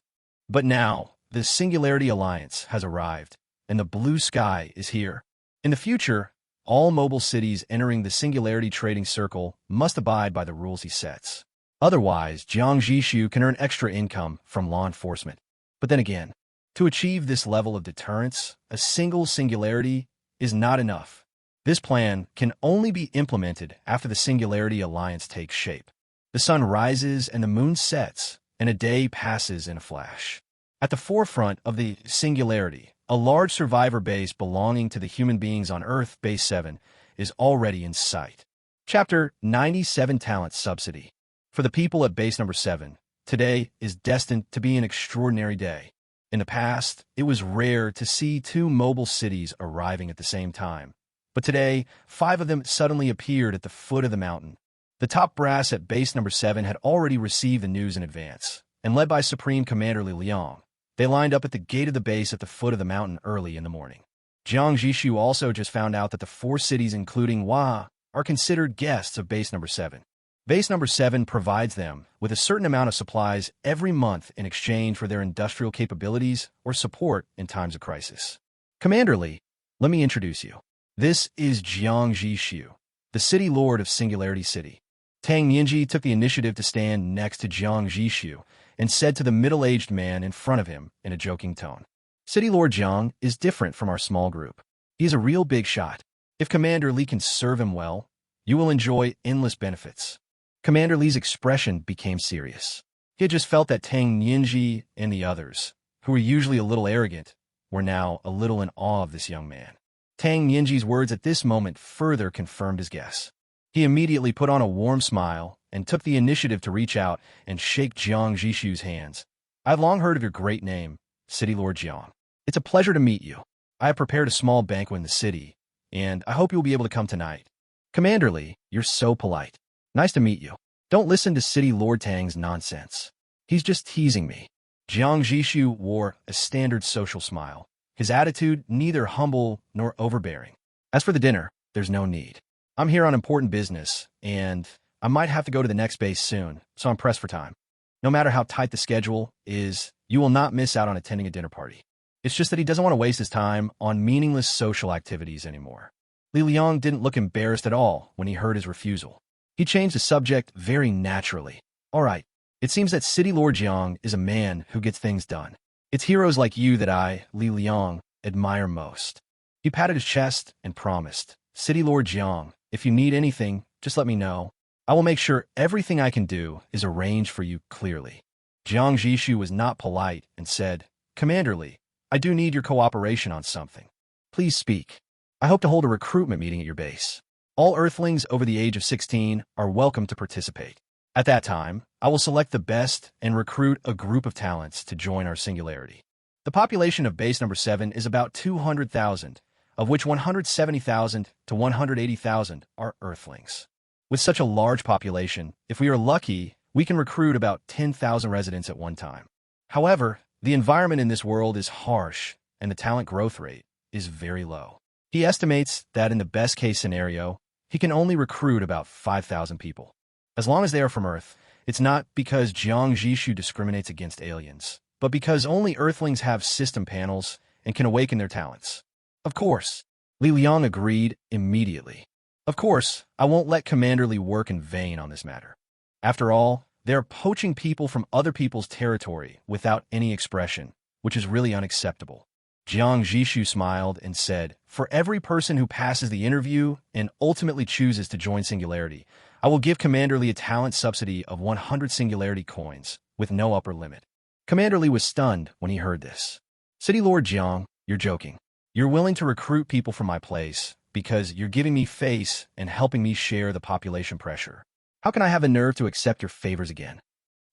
But now, the Singularity Alliance has arrived, and the blue sky is here. In the future, all mobile cities entering the Singularity Trading Circle must abide by the rules he sets. Otherwise, Jiang Zhixu can earn extra income from law enforcement. But then again, to achieve this level of deterrence, a single singularity is not enough. This plan can only be implemented after the Singularity Alliance takes shape. The sun rises and the moon sets, and a day passes in a flash. At the forefront of the Singularity, a large survivor base belonging to the human beings on Earth, Base 7, is already in sight. Chapter 97 Talent Subsidy. For the people at Base Number 7, today is destined to be an extraordinary day. In the past, it was rare to see two mobile cities arriving at the same time. But today, 5 of them suddenly appeared at the foot of the mountain. The top brass at Base Number 7 had already received the news in advance, and led by Supreme Commander Li Liang, they lined up at the gate of the base at the foot of the mountain early in the morning. Jiang Zhixu also just found out that the 4 cities including Hua are considered guests of Base Number 7. Base Number 7 provides them with a certain amount of supplies every month in exchange for their industrial capabilities or support in times of crisis. Commander Li, let me introduce you. This is Jiang Zhixu, the city lord of Singularity City. Tang Nianji took the initiative to stand next to Jiang Zhixu and said to the middle-aged man in front of him in a joking tone, City Lord Jiang is different from our small group. He is a real big shot. If Commander Li can serve him well, you will enjoy endless benefits. Commander Li's expression became serious. He had just felt that Tang Nianji and the others, who were usually a little arrogant, were now a little in awe of this young man. Tang Nianji's words at this moment further confirmed his guess. He immediately put on a warm smile and took the initiative to reach out and shake Jiang Zhixu's hands. I've long heard of your great name, City Lord Jiang. It's a pleasure to meet you. I have prepared a small banquet in the city, and I hope you'll be able to come tonight. Commander Li, you're so polite. Nice to meet you. Don't listen to City Lord Tang's nonsense. He's just teasing me. Jiang Zhixu wore a standard social smile, his attitude neither humble nor overbearing. As for the dinner, there's no need. I'm here on important business, and I might have to go to the next base soon, so I'm pressed for time. No matter how tight the schedule is, you will not miss out on attending a dinner party. It's just that he doesn't want to waste his time on meaningless social activities anymore. Li Liang didn't look embarrassed at all when he heard his refusal. He changed the subject very naturally. All right, it seems that City Lord Jiang is a man who gets things done. It's heroes like you that I, Li Liang, admire most. He patted his chest and promised, City Lord Jiang, if you need anything, just let me know. I will make sure everything I can do is arranged for you clearly. Jiang Zhixu was not polite and said, Commander Li, I do need your cooperation on something. Please speak. I hope to hold a recruitment meeting at your base. All Earthlings over the age of 16 are welcome to participate. At that time, I will select the best and recruit a group of talents to join our Singularity. The population of Base Number 7 is about 200,000, of which 170,000 to 180,000 are Earthlings. With such a large population, if we are lucky, we can recruit about 10,000 residents at one time. However, the environment in this world is harsh, and the talent growth rate is very low. He estimates that in the best-case scenario, he can only recruit about 5,000 people. As long as they are from Earth, it's not because Jiang Zhixu discriminates against aliens, but because only Earthlings have system panels and can awaken their talents. Of course. Li Liang agreed immediately. Of course, I won't let Commander Li work in vain on this matter. After all, they're poaching people from other people's territory without any expression, which is really unacceptable. Jiang Zhixu smiled and said, for every person who passes the interview and ultimately chooses to join Singularity, I will give Commander Li a talent subsidy of 100 Singularity coins, with no upper limit. Commander Li was stunned when he heard this. City Lord Jiang, you're joking. You're willing to recruit people from my place because you're giving me face and helping me share the population pressure. How can I have the nerve to accept your favors again?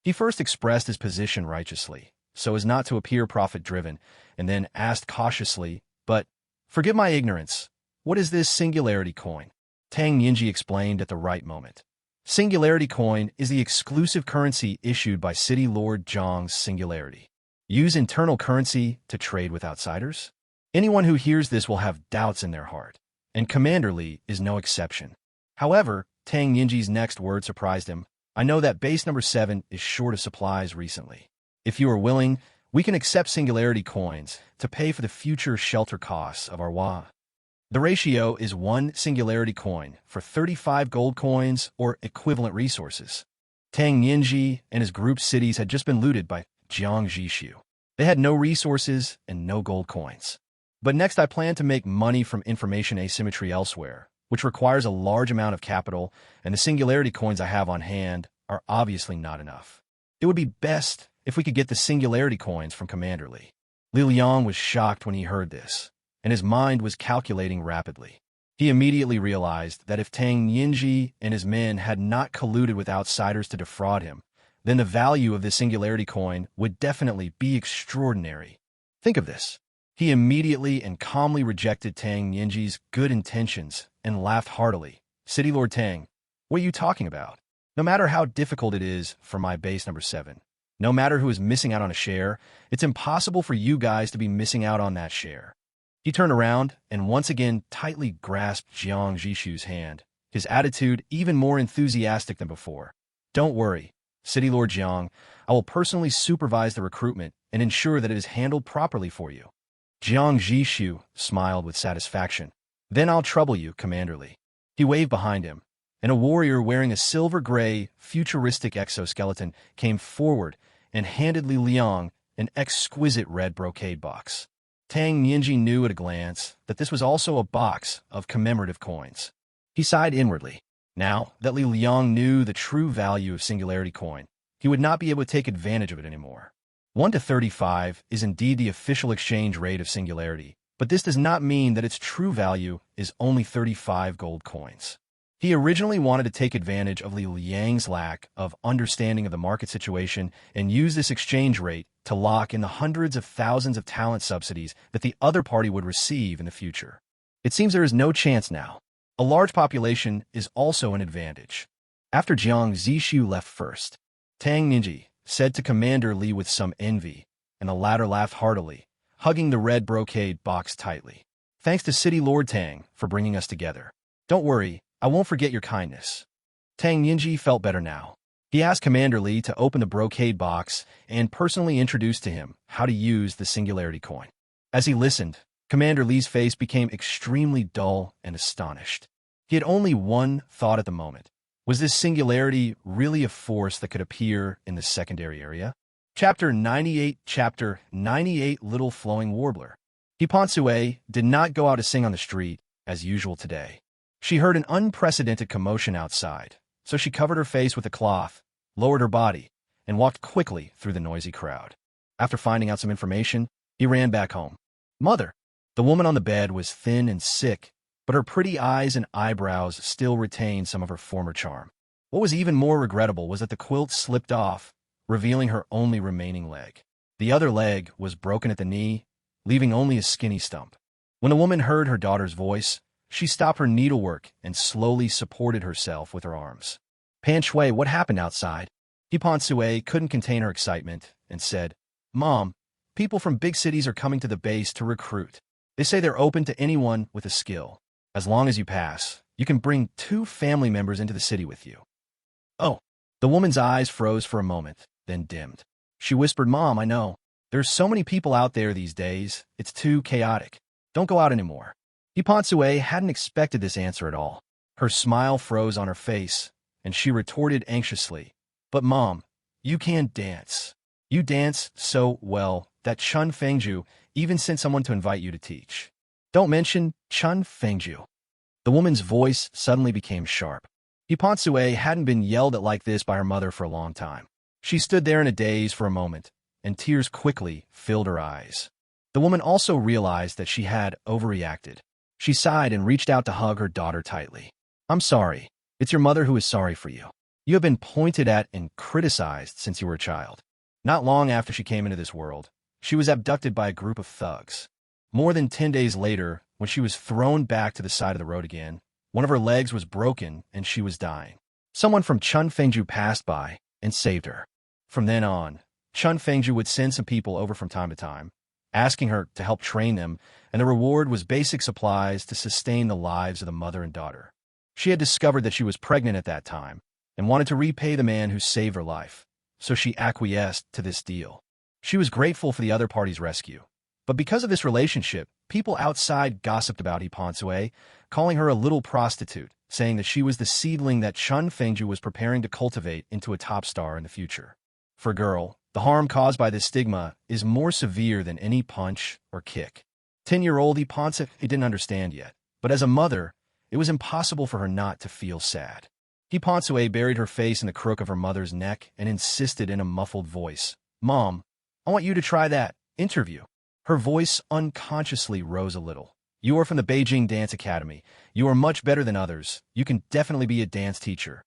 He first expressed his position righteously, so as not to appear profit-driven, and then asked cautiously, but, forgive my ignorance, what is this Singularity coin? Tang Yinji explained at the right moment. Singularity coin is the exclusive currency issued by City Lord Jiang's Singularity. Use internal currency to trade with outsiders? Anyone who hears this will have doubts in their heart, and Commander Li is no exception. However, Tang Yinji's next word surprised him. I know that base number 7 is short of supplies recently. If you are willing, we can accept Singularity coins to pay for the future shelter costs of our Wa. The ratio is 1 Singularity coin for 35 gold coins or equivalent resources. Tang Yinji and his group cities had just been looted by Jiang Zhixu. They had no resources and no gold coins. But next I plan to make money from information asymmetry elsewhere, which requires a large amount of capital, and the Singularity coins I have on hand are obviously not enough. It would be best if we could get the Singularity coins from Commander Li. Li Liang was shocked when he heard this, and his mind was calculating rapidly. He immediately realized that if Tang Yinji and his men had not colluded with outsiders to defraud him, then the value of the Singularity coin would definitely be extraordinary. Think of this. He immediately and calmly rejected Tang Yinji's good intentions and laughed heartily. City Lord Tang, what are you talking about? No matter how difficult it is for my base number 7, no matter who is missing out on a share, it's impossible for you guys to be missing out on that share. He turned around and once again tightly grasped Jiang Zhixu's hand, his attitude even more enthusiastic than before. Don't worry, City Lord Jiang, I will personally supervise the recruitment and ensure that it is handled properly for you. Jiang Zhixu smiled with satisfaction. Then I'll trouble you, Commander Li. He waved behind him, and a warrior wearing a silver-gray, futuristic exoskeleton came forward and handed Li Liang an exquisite red brocade box. Tang Yinji knew at a glance that this was also a box of commemorative coins. He sighed inwardly. Now that Li Liang knew the true value of Singularity coin, he would not be able to take advantage of it anymore. 1 to 35 is indeed the official exchange rate of Singularity, but this does not mean that its true value is only 35 gold coins. He originally wanted to take advantage of Li Liang's lack of understanding of the market situation and use this exchange rate to lock in the hundreds of thousands of talent subsidies that the other party would receive in the future. It seems there is no chance now. A large population is also an advantage. After Jiang Zhixu left first, Tang Yinji said to Commander Li with some envy, and the latter laughed heartily, hugging the red brocade box tightly. Thanks to City Lord Tang for bringing us together. Don't worry, I won't forget your kindness. Tang Yinji felt better now. He asked Commander Li to open the brocade box and personally introduce to him how to use the Singularity coin. As he listened, Commander Li's face became extremely dull and astonished. He had only one thought at the moment. Was this Singularity really a force that could appear in the secondary area? Chapter 98 Little Flowing Warbler. Hipansue did not go out to sing on the street, as usual today. She heard an unprecedented commotion outside, so she covered her face with a cloth, lowered her body, and walked quickly through the noisy crowd. After finding out some information, he ran back home. Mother! The woman on the bed was thin and sick, but her pretty eyes and eyebrows still retained some of her former charm. What was even more regrettable was that the quilt slipped off, revealing her only remaining leg. The other leg was broken at the knee, leaving only a skinny stump. When the woman heard her daughter's voice, she stopped her needlework and slowly supported herself with her arms. Pan Shui, what happened outside? Hipansue couldn't contain her excitement and said, Mom, people from big cities are coming to the base to recruit. They say they're open to anyone with a skill. As long as you pass, you can bring 2 family members into the city with you. Oh, the woman's eyes froze for a moment, then dimmed. She whispered, Mom, I know. There's so many people out there these days, it's too chaotic. Don't go out anymore. Hipansue hadn't expected this answer at all. Her smile froze on her face, and she retorted anxiously, "But Mom, you can't dance. You dance so well that Chun Fengju even sent someone to invite you to teach." "Don't mention Chun Fengju." The woman's voice suddenly became sharp. Hipansue hadn't been yelled at like this by her mother for a long time. She stood there in a daze for a moment, and tears quickly filled her eyes. The woman also realized that she had overreacted. She sighed and reached out to hug her daughter tightly. "I'm sorry. It's your mother who is sorry for you. You have been pointed at and criticized since you were a child." Not long after she came into this world, she was abducted by a group of thugs. More than 10 days later, when she was thrown back to the side of the road again, one of her legs was broken and she was dying. Someone from Chun Fengju passed by and saved her. From then on, Chun Fengju would send some people over from time to time, asking her to help train them, and the reward was basic supplies to sustain the lives of the mother and daughter. She had discovered that she was pregnant at that time and wanted to repay the man who saved her life, so she acquiesced to this deal. She was grateful for the other party's rescue, but because of this relationship, people outside gossiped about Hipansue, calling her a little prostitute, saying that she was the seedling that Chun Fengju was preparing to cultivate into a top star in the future. For a girl, the harm caused by this stigma is more severe than any punch or kick. 10-year-old Hipansue didn't understand yet, but as a mother, it was impossible for her not to feel sad. Hipansue buried her face in the crook of her mother's neck and insisted in a muffled voice, "Mom, I want you to try that interview." Her voice unconsciously rose a little. "You are from the Beijing Dance Academy. You are much better than others. You can definitely be a dance teacher."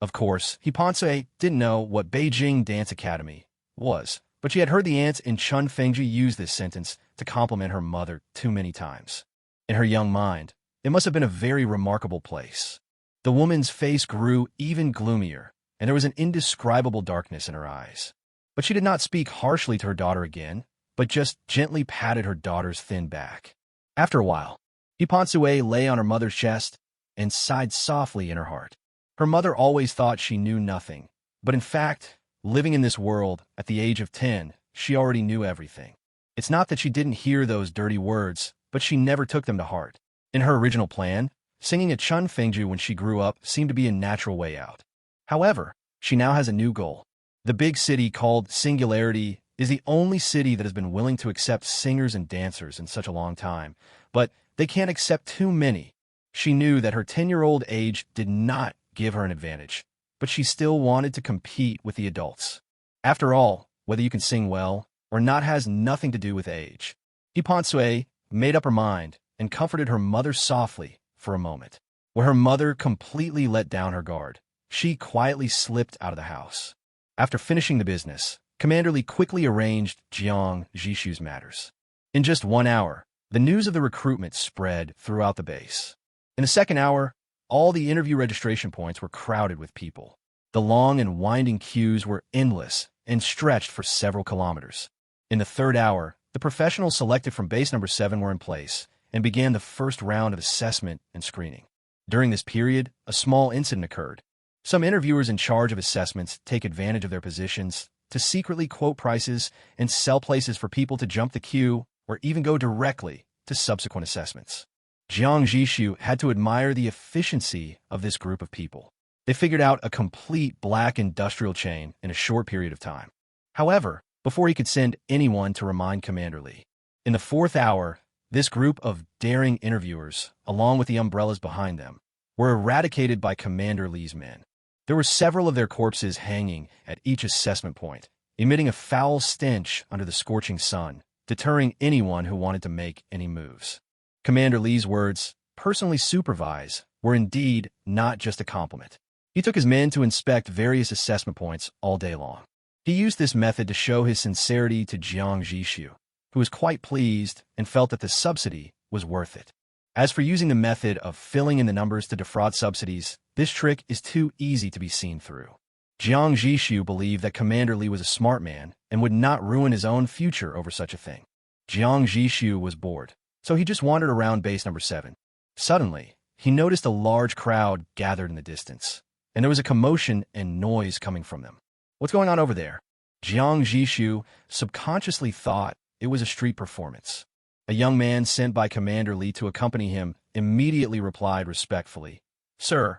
Of course, Hipansue didn't know what Beijing Dance Academy was, but she had heard the ants in Chun Fengju use this sentence to compliment her mother too many times. In her young mind, it must have been a very remarkable place. The woman's face grew even gloomier, and there was an indescribable darkness in her eyes. But she did not speak harshly to her daughter again, but just gently patted her daughter's thin back. After a while, Hipansue lay on her mother's chest and sighed softly in her heart. Her mother always thought she knew nothing, but in fact, living in this world at the age of 10, she already knew everything. It's not that she didn't hear those dirty words, but she never took them to heart. In her original plan, singing at Chun Fengju when she grew up seemed to be a natural way out. However, she now has a new goal. The big city called Singularity is the only city that has been willing to accept singers and dancers in such a long time, but they can't accept too many. She knew that her 10-year-old age did not give her an advantage, but she still wanted to compete with the adults. After all, whether you can sing well or not has nothing to do with age. Hipansue made up her mind and comforted her mother softly for a moment. Where her mother completely let down her guard, she quietly slipped out of the house. After finishing the business, Commander Lee quickly arranged Jiang Zhixu's matters. In just 1 hour, the news of the recruitment spread throughout the base. In the second hour, all the interview registration points were crowded with people. The long and winding queues were endless and stretched for several kilometers. In the third hour, the professionals selected from base number 7 were in place and began the first round of assessment and screening. During this period, a small incident occurred. Some interviewers in charge of assessments take advantage of their positions to secretly quote prices and sell places for people to jump the queue or even go directly to subsequent assessments. Jiang Zhixu had to admire the efficiency of this group of people. They figured out a complete black industrial chain in a short period of time. However, before he could send anyone to remind Commander Lee. In the fourth hour, this group of daring interviewers, along with the umbrellas behind them, were eradicated by Commander Lee's men. There were several of their corpses hanging at each assessment point, emitting a foul stench under the scorching sun, deterring anyone who wanted to make any moves. Commander Lee's words, "personally supervise," were indeed not just a compliment. He took his men to inspect various assessment points all day long. He used this method to show his sincerity to Jiang Zhixu, who was quite pleased and felt that the subsidy was worth it. As for using the method of filling in the numbers to defraud subsidies, this trick is too easy to be seen through. Jiang Zhixu believed that Commander Lee was a smart man and would not ruin his own future over such a thing. Jiang Zhixu was bored, so he just wandered around base number 7. Suddenly, he noticed a large crowd gathered in the distance, and there was a commotion and noise coming from them. "What's going on over there?" Jiang Zhixu subconsciously thought it was a street performance. A young man sent by Commander Li to accompany him immediately replied respectfully, "Sir,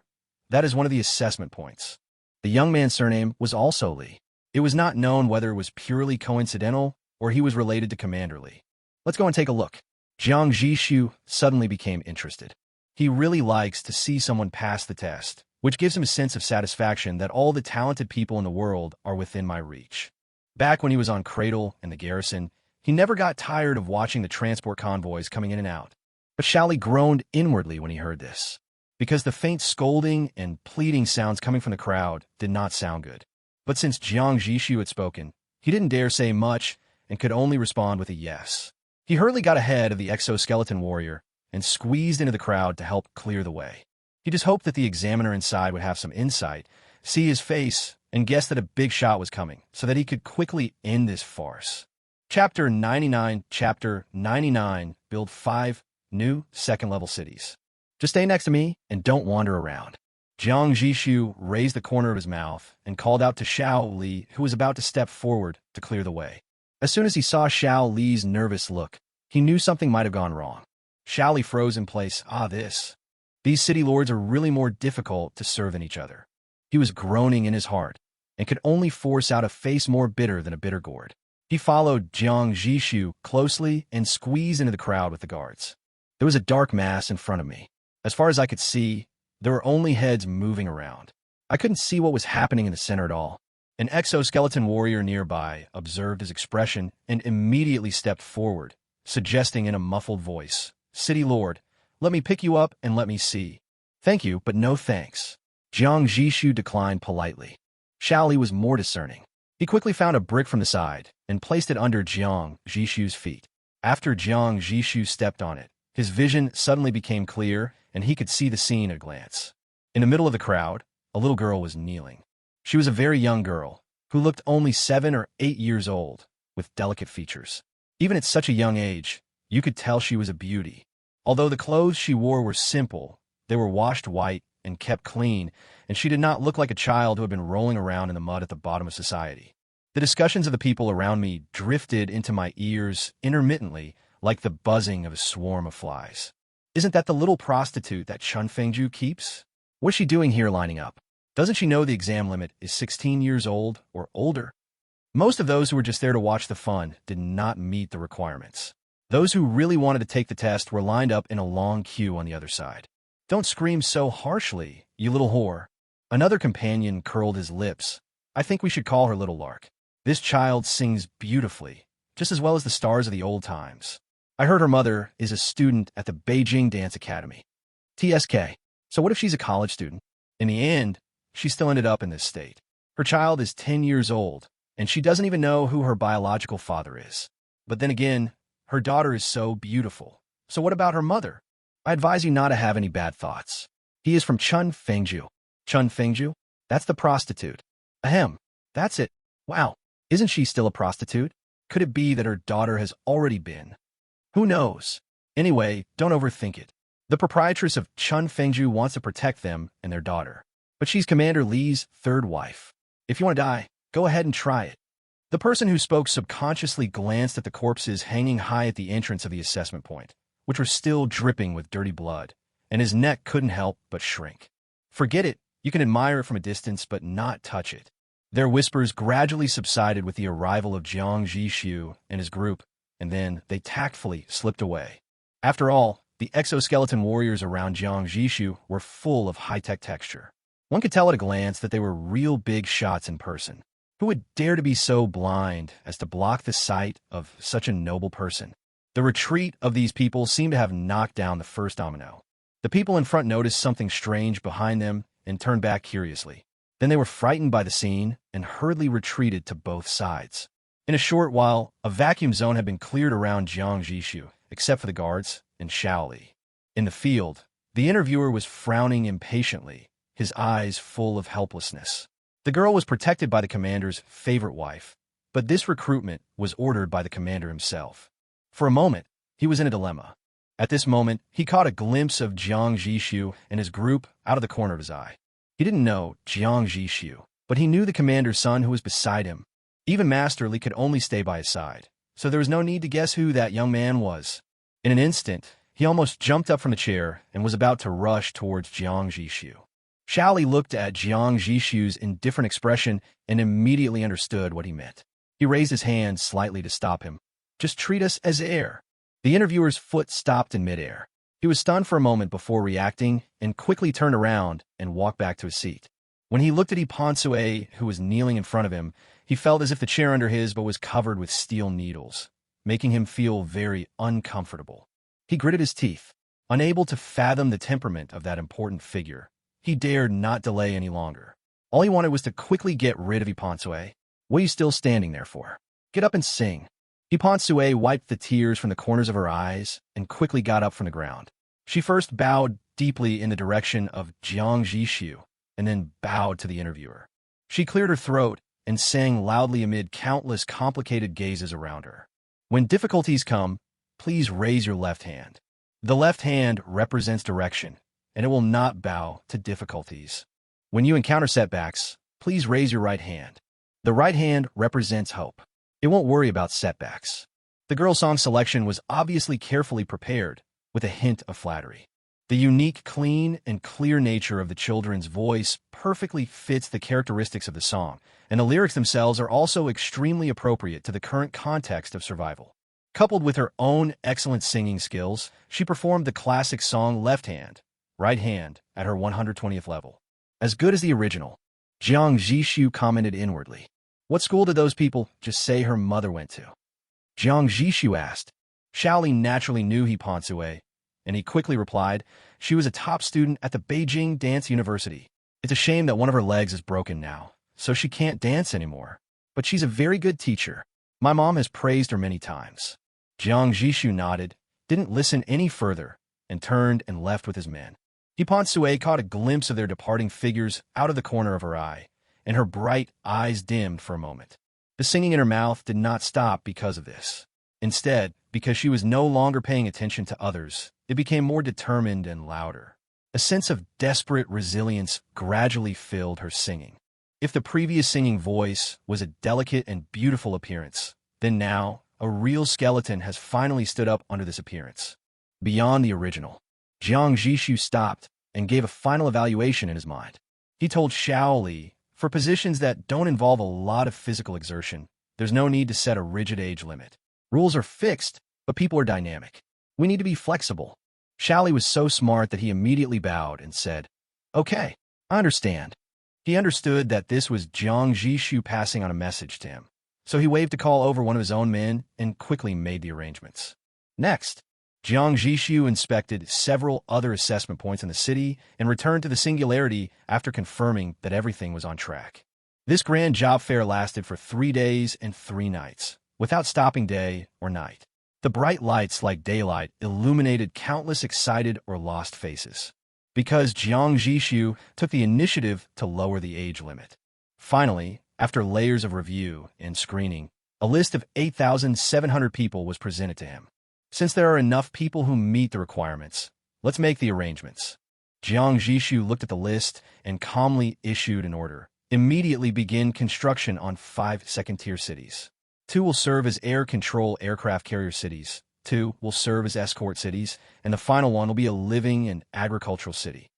that is one of the assessment points." The young man's surname was also Li. It was not known whether it was purely coincidental or he was related to Commander Li. "Let's go and take a look." Jiang Zhixu suddenly became interested. He really likes to see someone pass the test, which gives him a sense of satisfaction that all the talented people in the world are within my reach. Back when he was on Cradle and the garrison, he never got tired of watching the transport convoys coming in and out. But Xiaoli groaned inwardly when he heard this, because the faint scolding and pleading sounds coming from the crowd did not sound good. But since Jiang Zhixu had spoken, he didn't dare say much and could only respond with a yes. He hurriedly got ahead of the exoskeleton warrior and squeezed into the crowd to help clear the way. He just hoped that the examiner inside would have some insight, see his face, and guess that a big shot was coming, so that he could quickly end this farce. Chapter 99 Build 5 New Second-Level Cities. Just stay next to me and don't wander around. Jiang Zhixu raised the corner of his mouth and called out to Xiaoli, who was about to step forward to clear the way. As soon as he saw Xiaoli's nervous look, he knew something might have gone wrong. Xiaoli froze in place. These city lords are really more difficult to serve than each other. He was groaning in his heart and could only force out a face more bitter than a bitter gourd. He followed Jiang Zhixu closely and squeezed into the crowd with the guards. There was a dark mass in front of me. As far as I could see, there were only heads moving around. I couldn't see what was happening in the center at all. An exoskeleton warrior nearby observed his expression and immediately stepped forward, suggesting in a muffled voice, "City Lord, let me pick you up and let me see." "Thank you, but no thanks." Jiang Zhixu declined politely. Xiaoli was more discerning. He quickly found a brick from the side and placed it under Jiang Zhixu's feet. After Jiang Zhixu stepped on it, his vision suddenly became clear and he could see the scene at a glance. In the middle of the crowd, a little girl was kneeling. She was a very young girl who looked only 7 or 8 years old, with delicate features. Even at such a young age, you could tell she was a beauty. Although the clothes she wore were simple, they were washed white and kept clean, and she did not look like a child who had been rolling around in the mud at the bottom of society. The discussions of the people around me drifted into my ears intermittently, like the buzzing of a swarm of flies. "Isn't that the little prostitute that Chun Fengju keeps? What's she doing here lining up? Doesn't she know the exam limit is 16 years old or older?" Most of those who were just there to watch the fun did not meet the requirements. Those who really wanted to take the test were lined up in a long queue on the other side. "Don't scream so harshly, you little whore." Another companion curled his lips. "I think we should call her Little Lark. This child sings beautifully, just as well as the stars of the old times. I heard her mother is a student at the Beijing Dance Academy." TSK. So what if she's a college student? In the end, she still ended up in this state. Her child is 10 years old, and she doesn't even know who her biological father is. But then again, her daughter is so beautiful. So what about her mother? I advise you not to have any bad thoughts. He is from Chun Fengju. Chun Fengju? That's the prostitute. Ahem. That's it. Wow. Isn't she still a prostitute? Could it be that her daughter has already been? Who knows? Anyway, don't overthink it. The proprietress of Chun Fengju wants to protect them and their daughter. But she's Commander Li's third wife. If you want to die, go ahead and try it. The person who spoke subconsciously glanced at the corpses hanging high at the entrance of the assessment point, which were still dripping with dirty blood, and his neck couldn't help but shrink. Forget it. You can admire it from a distance, but not touch it. Their whispers gradually subsided with the arrival of Jiang Zhixu and his group, and then they tactfully slipped away. After all, the exoskeleton warriors around Jiang Zhixu were full of high-tech texture. One could tell at a glance that they were real big shots in person. Who would dare to be so blind as to block the sight of such a noble person? The retreat of these people seemed to have knocked down the first domino. The people in front noticed something strange behind them and turned back curiously. Then they were frightened by the scene and hurriedly retreated to both sides. In a short while, a vacuum zone had been cleared around Jiang Zhixu, except for the guards and Xiaoli. In the field, the interviewer was frowning impatiently, his eyes full of helplessness. The girl was protected by the commander's favorite wife, but this recruitment was ordered by the commander himself. For a moment, he was in a dilemma. At this moment, he caught a glimpse of Jiang Zhixu and his group out of the corner of his eye. He didn't know Jiang Zhixu, but he knew the commander's son who was beside him. Even Master Li could only stay by his side, so there was no need to guess who that young man was. In an instant, he almost jumped up from the chair and was about to rush towards Jiang Zhixu. Xiao Li looked at Jiang Zhixu's indifferent expression and immediately understood what he meant. He raised his hand slightly to stop him. "Just treat us as air." The interviewer's foot stopped in midair. He was stunned for a moment before reacting and quickly turned around and walked back to his seat. When he looked at Ipansue, who was kneeling in front of him, he felt as if the chair under his was covered with steel needles, making him feel very uncomfortable. He gritted his teeth, unable to fathom the temperament of that important figure. He dared not delay any longer. All he wanted was to quickly get rid of Ipansue. "What are you still standing there for? Get up and sing." Ipansue wiped the tears from the corners of her eyes and quickly got up from the ground. She first bowed deeply in the direction of Jiang Zhixu and then bowed to the interviewer. She cleared her throat and sang loudly amid countless complicated gazes around her. "When difficulties come, please raise your left hand. The left hand represents direction, and it will not bow to difficulties. When you encounter setbacks, please raise your right hand. The right hand represents hope. It won't worry about setbacks." The girl song selection was obviously carefully prepared, with a hint of flattery. The unique, clean, and clear nature of the children's voice perfectly fits the characteristics of the song, and the lyrics themselves are also extremely appropriate to the current context of survival. Coupled with her own excellent singing skills, she performed the classic song Left Hand, Right Hand at her 120th level. "As good as the original," Jiang Zhixu commented inwardly. "What school did those people just say her mother went to?" Jiang Zhixu asked. Xiao Li naturally knew Ipansue, and he quickly replied, "She was a top student at the Beijing Dance University. It's a shame that one of her legs is broken now, so she can't dance anymore. But she's a very good teacher. My mom has praised her many times." Jiang Zhixu nodded, didn't listen any further, and turned and left with his men. Ipansue caught a glimpse of their departing figures out of the corner of her eye, and her bright eyes dimmed for a moment. The singing in her mouth did not stop because of this. Instead, because she was no longer paying attention to others, it became more determined and louder. A sense of desperate resilience gradually filled her singing. If the previous singing voice was a delicate and beautiful appearance, then now, a real skeleton has finally stood up under this appearance. Beyond the original, Jiang Zhixu stopped and gave a final evaluation in his mind. He told Xiao Li, "For positions that don't involve a lot of physical exertion, there's no need to set a rigid age limit. Rules are fixed, but people are dynamic. We need to be flexible." Xiao Li was so smart that he immediately bowed and said, "Okay, I understand." He understood that this was Jiang Zhixu passing on a message to him, so he waved to call over one of his own men and quickly made the arrangements. Next, Jiang Zhixu inspected several other assessment points in the city and returned to the singularity after confirming that everything was on track. This grand job fair lasted for 3 days and 3 nights, without stopping day or night. The bright lights like daylight illuminated countless excited or lost faces, because Jiang Zhixu took the initiative to lower the age limit. Finally, after layers of review and screening, a list of 8,700 people was presented to him. "Since there are enough people who meet the requirements, let's make the arrangements." Jiang Zhixu looked at the list and calmly issued an order. "Immediately begin construction on 5 second-tier cities. 2 will serve as air control aircraft carrier cities, 2 will serve as escort cities, and the final one will be a living and agricultural city."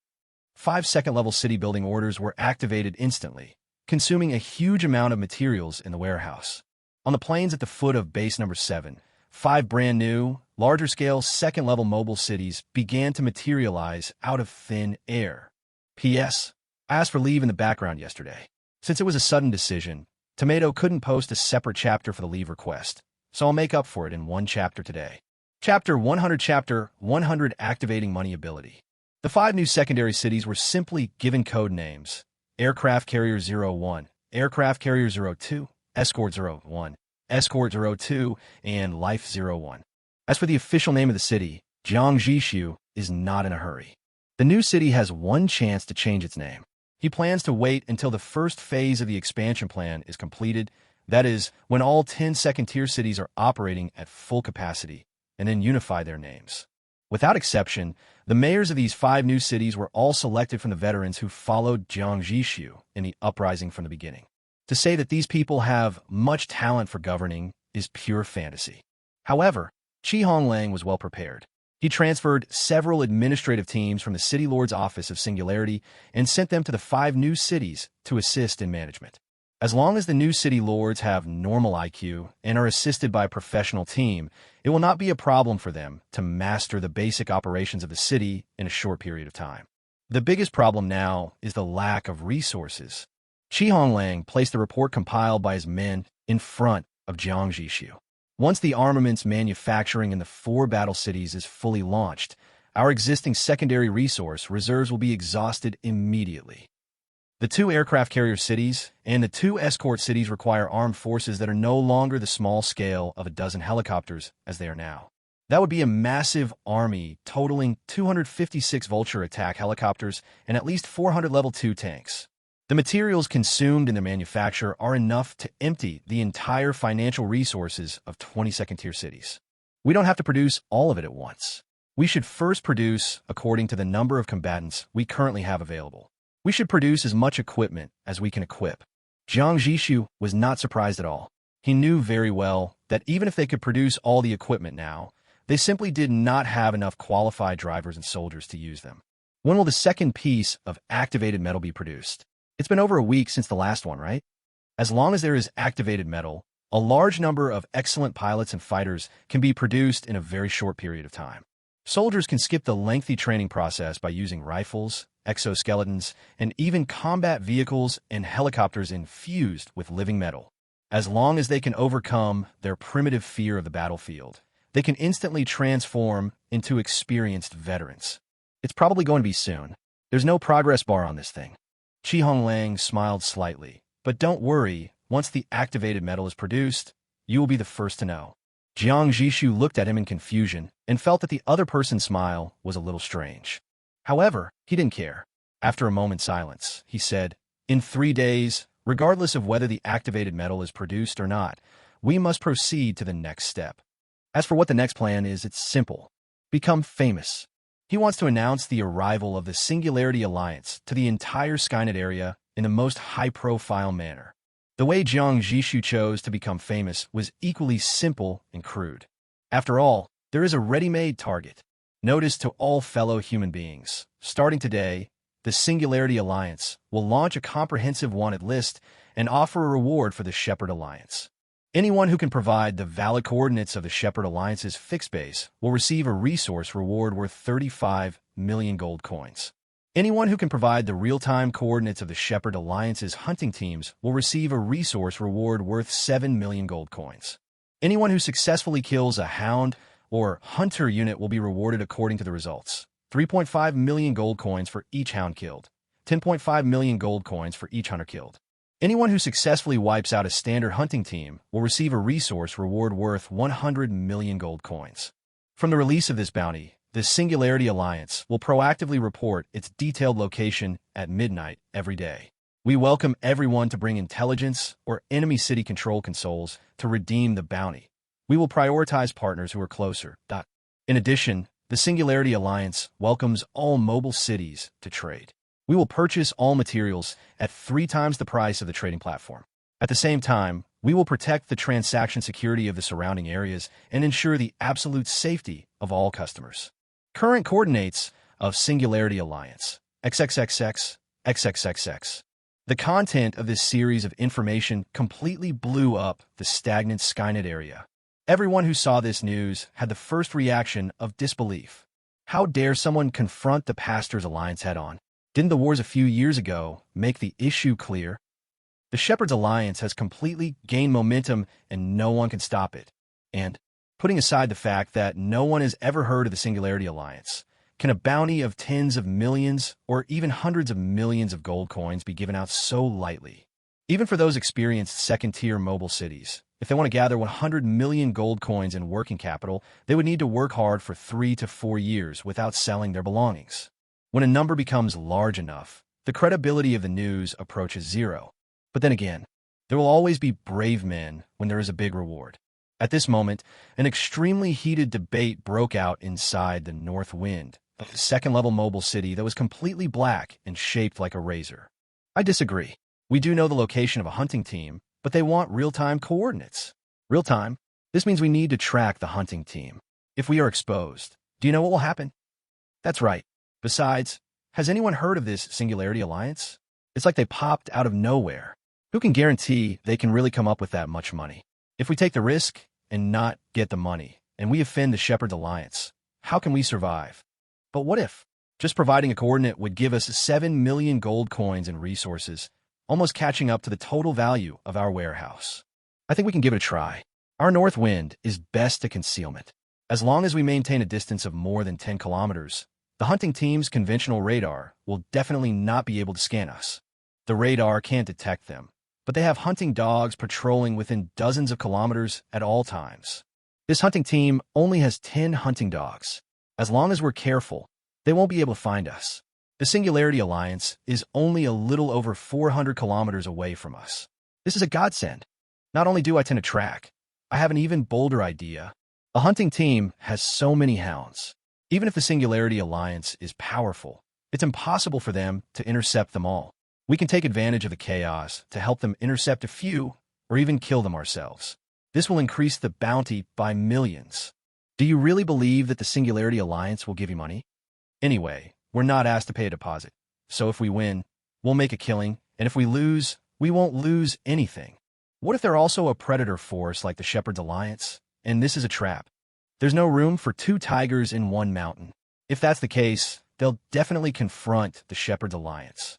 5 second-level city building orders were activated instantly, consuming a huge amount of materials in the warehouse. On the plains at the foot of base number 7, 5 brand-new, larger-scale second-level mobile cities began to materialize out of thin air. P.S. I asked for leave in the background yesterday. Since it was a sudden decision, Tomato couldn't post a separate chapter for the leave request, so I'll make up for it in one chapter today. Chapter 100 Activating Money Ability. The 5 new secondary cities were simply given code names: Aircraft Carrier 01, Aircraft Carrier 02, Escort 01, Escort 02, and Life 01. As for the official name of the city, Jiang Zhixu is not in a hurry. The new city has one chance to change its name. He plans to wait until the first phase of the expansion plan is completed, that is, when all 10 second-tier cities are operating at full capacity, and then unify their names. Without exception, the mayors of these 5 new cities were all selected from the veterans who followed Jiang Zhixu in the uprising from the beginning. To say that these people have much talent for governing is pure fantasy. However, Honglang was well prepared. He transferred several administrative teams from the City Lord's Office of Singularity and sent them to the 5 new cities to assist in management. As long as the new city lords have normal IQ and are assisted by a professional team, it will not be a problem for them to master the basic operations of the city in a short period of time. The biggest problem now is the lack of resources. Honglang placed the report compiled by his men in front of Jiang Zhixu. Once the armaments manufacturing in the 4 battle cities is fully launched, our existing secondary resource reserves will be exhausted immediately. The 2 aircraft carrier cities and the 2 escort cities require armed forces that are no longer the small scale of a dozen helicopters as they are now. That would be a massive army totaling 256 Vulture attack helicopters and at least 400 level 2 tanks. The materials consumed in their manufacture are enough to empty the entire financial resources of 20 second-tier cities. We don't have to produce all of it at once. We should first produce according to the number of combatants we currently have available. We should produce as much equipment as we can equip. Jiang Zhixu was not surprised at all. He knew very well that even if they could produce all the equipment now, they simply did not have enough qualified drivers and soldiers to use them. When will the second piece of activated metal be produced? It's been over a week since the last one, right? As long as there is activated metal, a large number of excellent pilots and fighters can be produced in a very short period of time. Soldiers can skip the lengthy training process by using rifles, exoskeletons, and even combat vehicles and helicopters infused with living metal. As long as they can overcome their primitive fear of the battlefield, they can instantly transform into experienced veterans. It's probably going to be soon. There's no progress bar on this thing. Honglang smiled slightly. But don't worry, once the activated metal is produced, you will be the first to know. Jiang Zhixu looked at him in confusion and felt that the other person's smile was a little strange. However, he didn't care. After a moment's silence, he said, "In 3 days, regardless of whether the activated metal is produced or not, we must proceed to the next step. As for what the next plan is, it's simple. Become famous." He wants to announce the arrival of the Singularity Alliance to the entire Skynet area in the most high-profile manner. The way Jiang Zhixu chose to become famous was equally simple and crude. After all, there is a ready-made target. Notice to all fellow human beings, starting today, the Singularity Alliance will launch a comprehensive wanted list and offer a reward for the Shepherd Alliance. Anyone who can provide the valid coordinates of the Shepherd Alliance's fixed base will receive a resource reward worth 35 million gold coins. Anyone who can provide the real-time coordinates of the Shepherd Alliance's hunting teams will receive a resource reward worth 7 million gold coins. Anyone who successfully kills a hound or hunter unit will be rewarded according to the results. 3.5 million gold coins for each hound killed. 10.5 million gold coins for each hunter killed. Anyone who successfully wipes out a standard hunting team will receive a resource reward worth 100 million gold coins. From the release of this bounty, the Singularity Alliance will proactively report its detailed location at midnight every day. We welcome everyone to bring intelligence or enemy city control consoles to redeem the bounty. We will prioritize partners who are closer. In addition, the Singularity Alliance welcomes all mobile cities to trade. We will purchase all materials at 3 times the price of the trading platform. At the same time, we will protect the transaction security of the surrounding areas and ensure the absolute safety of all customers. Current coordinates of Singularity Alliance, XXXX, XXXX. The content of this series of information completely blew up the stagnant Skynet area. Everyone who saw this news had the first reaction of disbelief. How dare someone confront the Pastor's Alliance head-on? Didn't the wars a few years ago make the issue clear? The Shepherd's Alliance has completely gained momentum and no one can stop it. And, putting aside the fact that no one has ever heard of the Singularity Alliance, can a bounty of tens of millions or even hundreds of millions of gold coins be given out so lightly? Even for those experienced second-tier mobile cities, if they want to gather 100 million gold coins in working capital, they would need to work hard for 3 to 4 years without selling their belongings. When a number becomes large enough, the credibility of the news approaches zero. But then again, there will always be brave men when there is a big reward. At this moment, an extremely heated debate broke out inside the North Wind, a second-level mobile city that was completely black and shaped like a razor. I disagree. We do know the location of a hunting team, but they want real-time coordinates. Real-time? This means we need to track the hunting team. If we are exposed, do you know what will happen? That's right. Besides, has anyone heard of this Singularity Alliance? It's like they popped out of nowhere. Who can guarantee they can really come up with that much money? If we take the risk and not get the money, and we offend the Shepherd Alliance, how can we survive? But what if? Just providing a coordinate would give us 7 million gold coins and resources, almost catching up to the total value of our warehouse. I think we can give it a try. Our north wind is best to concealment. As long as we maintain a distance of more than 10 kilometers, the hunting team's conventional radar will definitely not be able to scan us. The radar can't detect them, but they have hunting dogs patrolling within dozens of kilometers at all times. This hunting team only has 10 hunting dogs. As long as we're careful, they won't be able to find us. The Singularity Alliance is only a little over 400 kilometers away from us. This is a godsend. Not only do I tend to track, I have an even bolder idea. A hunting team has so many hounds. Even if the Singularity Alliance is powerful, it's impossible for them to intercept them all. We can take advantage of the chaos to help them intercept a few, or even kill them ourselves. This will increase the bounty by millions. Do you really believe that the Singularity Alliance will give you money? Anyway, we're not asked to pay a deposit. So if we win, we'll make a killing, and if we lose, we won't lose anything. What if they're also a predator force like the Shepherd's Alliance, and this is a trap? There's no room for 2 tigers in one mountain. If that's the case, they'll definitely confront the Shepherd's Alliance.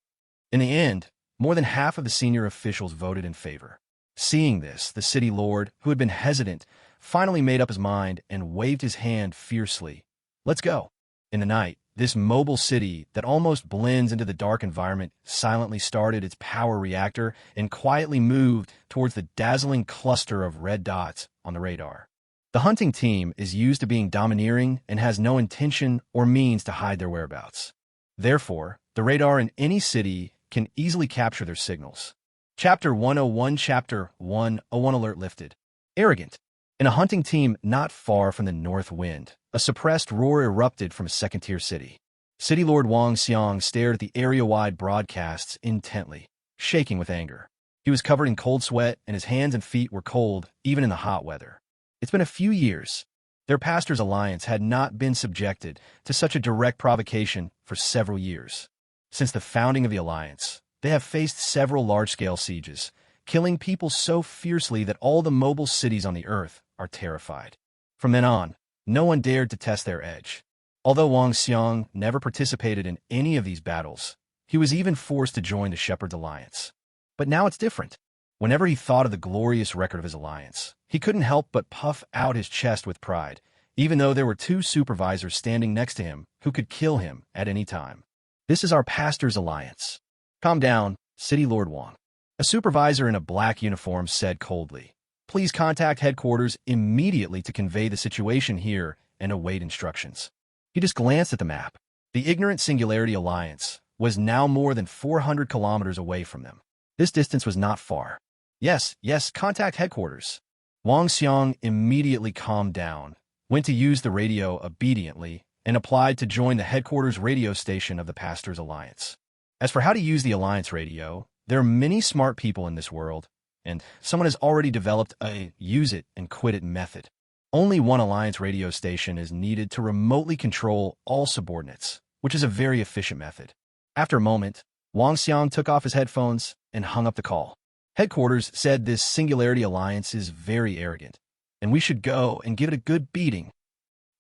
In the end, more than half of the senior officials voted in favor. Seeing this, the city lord, who had been hesitant, finally made up his mind and waved his hand fiercely. Let's go. In the night, this mobile city that almost blends into the dark environment silently started its power reactor and quietly moved towards the dazzling cluster of red dots on the radar. The hunting team is used to being domineering and has no intention or means to hide their whereabouts. Therefore, the radar in any city can easily capture their signals. Chapter 101 Chapter 101 Alert lifted. Arrogant. In a hunting team not far from the north wind, a suppressed roar erupted from a second-tier city. City Lord Wang Xiang stared at the area-wide broadcasts intently, shaking with anger. He was covered in cold sweat, and his hands and feet were cold, even in the hot weather. It's been a few years. Their pastor's alliance had not been subjected to such a direct provocation for several years. Since the founding of the alliance, they have faced several large-scale sieges, killing people so fiercely that all the mobile cities on the earth are terrified. From then on, no one dared to test their edge. Although Wang Xiang never participated in any of these battles, he was even forced to join the Shepherd's Alliance. But now it's different. Whenever he thought of the glorious record of his alliance, he couldn't help but puff out his chest with pride, even though there were 2 supervisors standing next to him who could kill him at any time. This is our pastor's alliance. Calm down, City Lord Wang. A supervisor in a black uniform said coldly, "Please contact headquarters immediately to convey the situation here and await instructions." He just glanced at the map. The ignorant Singularity Alliance was now more than 400 kilometers away from them. This distance was not far. Yes, contact headquarters. Wang Xiang immediately calmed down, went to use the radio obediently, and applied to join the headquarters radio station of the Pastor's Alliance. As for how to use the Alliance radio, there are many smart people in this world, and someone has already developed a use-it-and-quit-it method. Only one Alliance radio station is needed to remotely control all subordinates, which is a very efficient method. After a moment, Wang Xiang took off his headphones and hung up the call. Headquarters said this Singularity Alliance is very arrogant, and we should go and give it a good beating.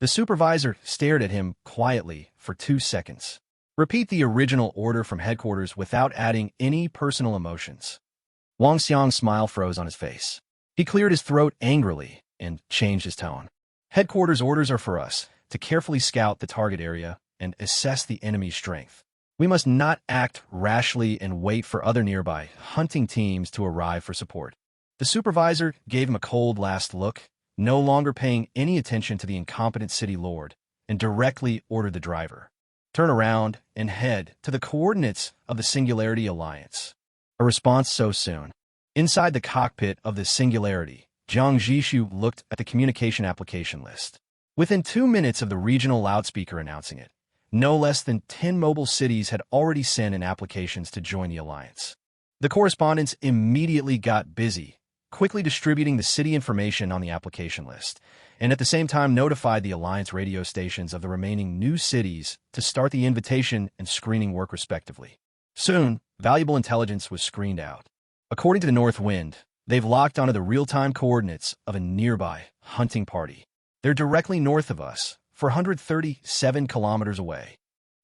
The supervisor stared at him quietly for 2 seconds. Repeat the original order from headquarters without adding any personal emotions. Wang Xiang's smile froze on his face. He cleared his throat angrily and changed his tone. Headquarters orders are for us to carefully scout the target area and assess the enemy's strength. We must not act rashly and wait for other nearby hunting teams to arrive for support. The supervisor gave him a cold last look, no longer paying any attention to the incompetent city lord, and directly ordered the driver, "Turn around and head to the coordinates of the Singularity Alliance." A response so soon. Inside the cockpit of the Singularity, Jiang Zhixu looked at the communication application list. Within 2 minutes of the regional loudspeaker announcing it, no less than 10 mobile cities had already sent in applications to join the alliance. The correspondents immediately got busy, quickly distributing the city information on the application list, and at the same time notified the Alliance radio stations of the remaining new cities to start the invitation and screening work respectively. Soon, valuable intelligence was screened out. According to the North Wind, they've locked onto the real-time coordinates of a nearby hunting party. They're directly north of us, 437 kilometers away.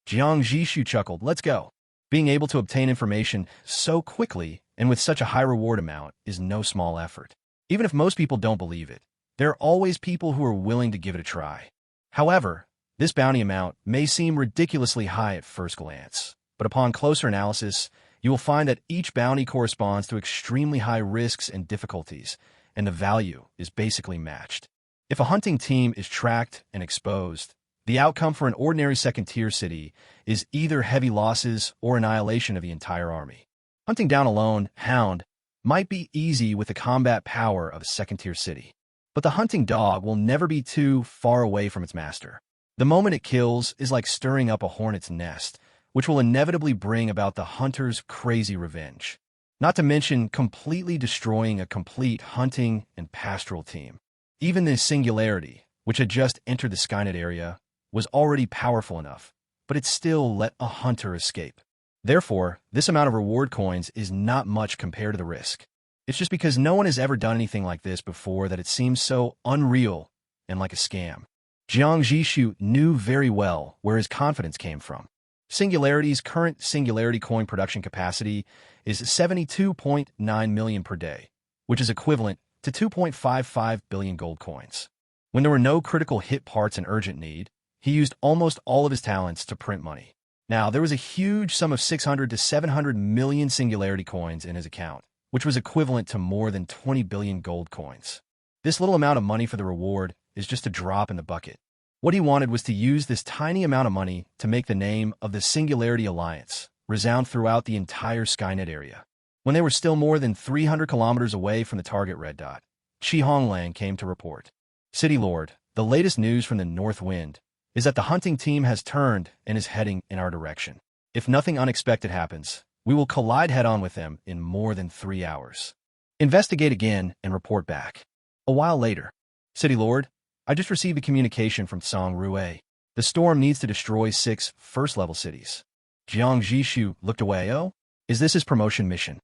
Jiang Zhixu chuckled, "Let's go." Being able to obtain information so quickly and with such a high reward amount is no small effort. Even if most people don't believe it, there are always people who are willing to give it a try. However, this bounty amount may seem ridiculously high at first glance, but upon closer analysis, you will find that each bounty corresponds to extremely high risks and difficulties, and the value is basically matched. If a hunting team is tracked and exposed, the outcome for an ordinary second-tier city is either heavy losses or annihilation of the entire army. Hunting down a lone hound might be easy with the combat power of a second-tier city, but the hunting dog will never be too far away from its master. The moment it kills is like stirring up a hornet's nest, which will inevitably bring about the hunter's crazy revenge, not to mention completely destroying a complete hunting and pastoral team. Even the singularity, which had just entered the Skynet area, was already powerful enough, but it still let a hunter escape. Therefore, this amount of reward coins is not much compared to the risk. It's just because no one has ever done anything like this before that it seems so unreal and like a scam. Jiang Zhixu knew very well where his confidence came from. Singularity's current singularity coin production capacity is 72.9 million per day, which is equivalent to 2.55 billion gold coins. When there were no critical hit parts in urgent need, he used almost all of his talents to print money. Now, there was a huge sum of 600 to 700 million singularity coins in his account, which was equivalent to more than 20 billion gold coins. This little amount of money for the reward is just a drop in the bucket. What he wanted was to use this tiny amount of money to make the name of the Singularity Alliance resound throughout the entire Skynet area. When they were still more than 300 kilometers away from the target red dot, Honglang came to report. City Lord, the latest news from the North Wind is that the hunting team has turned and is heading in our direction. If nothing unexpected happens, we will collide head-on with them in more than 3 hours. Investigate again and report back. A while later, City Lord, I just received a communication from Song Rue. The storm needs to destroy 6 first-level cities. Jiang Zhixu looked away. Oh, is this his promotion mission?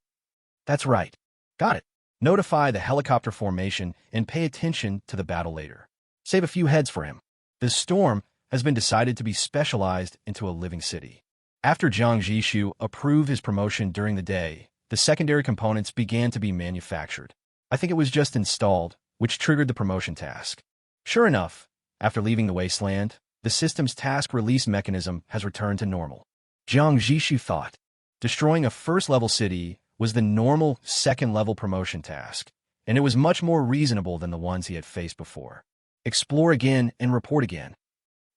That's right. Got it. Notify the helicopter formation and pay attention to the battle later. Save a few heads for him. The storm has been decided to be specialized into a living city. After Jiang Zhixu approved his promotion during the day, the secondary components began to be manufactured. I think it was just installed, which triggered the promotion task. Sure enough, after leaving the Wasteland, the system's task release mechanism has returned to normal. Jiang Zhixu thought, destroying a first-level city was the normal second-level promotion task, and it was much more reasonable than the ones he had faced before. Explore again and report again.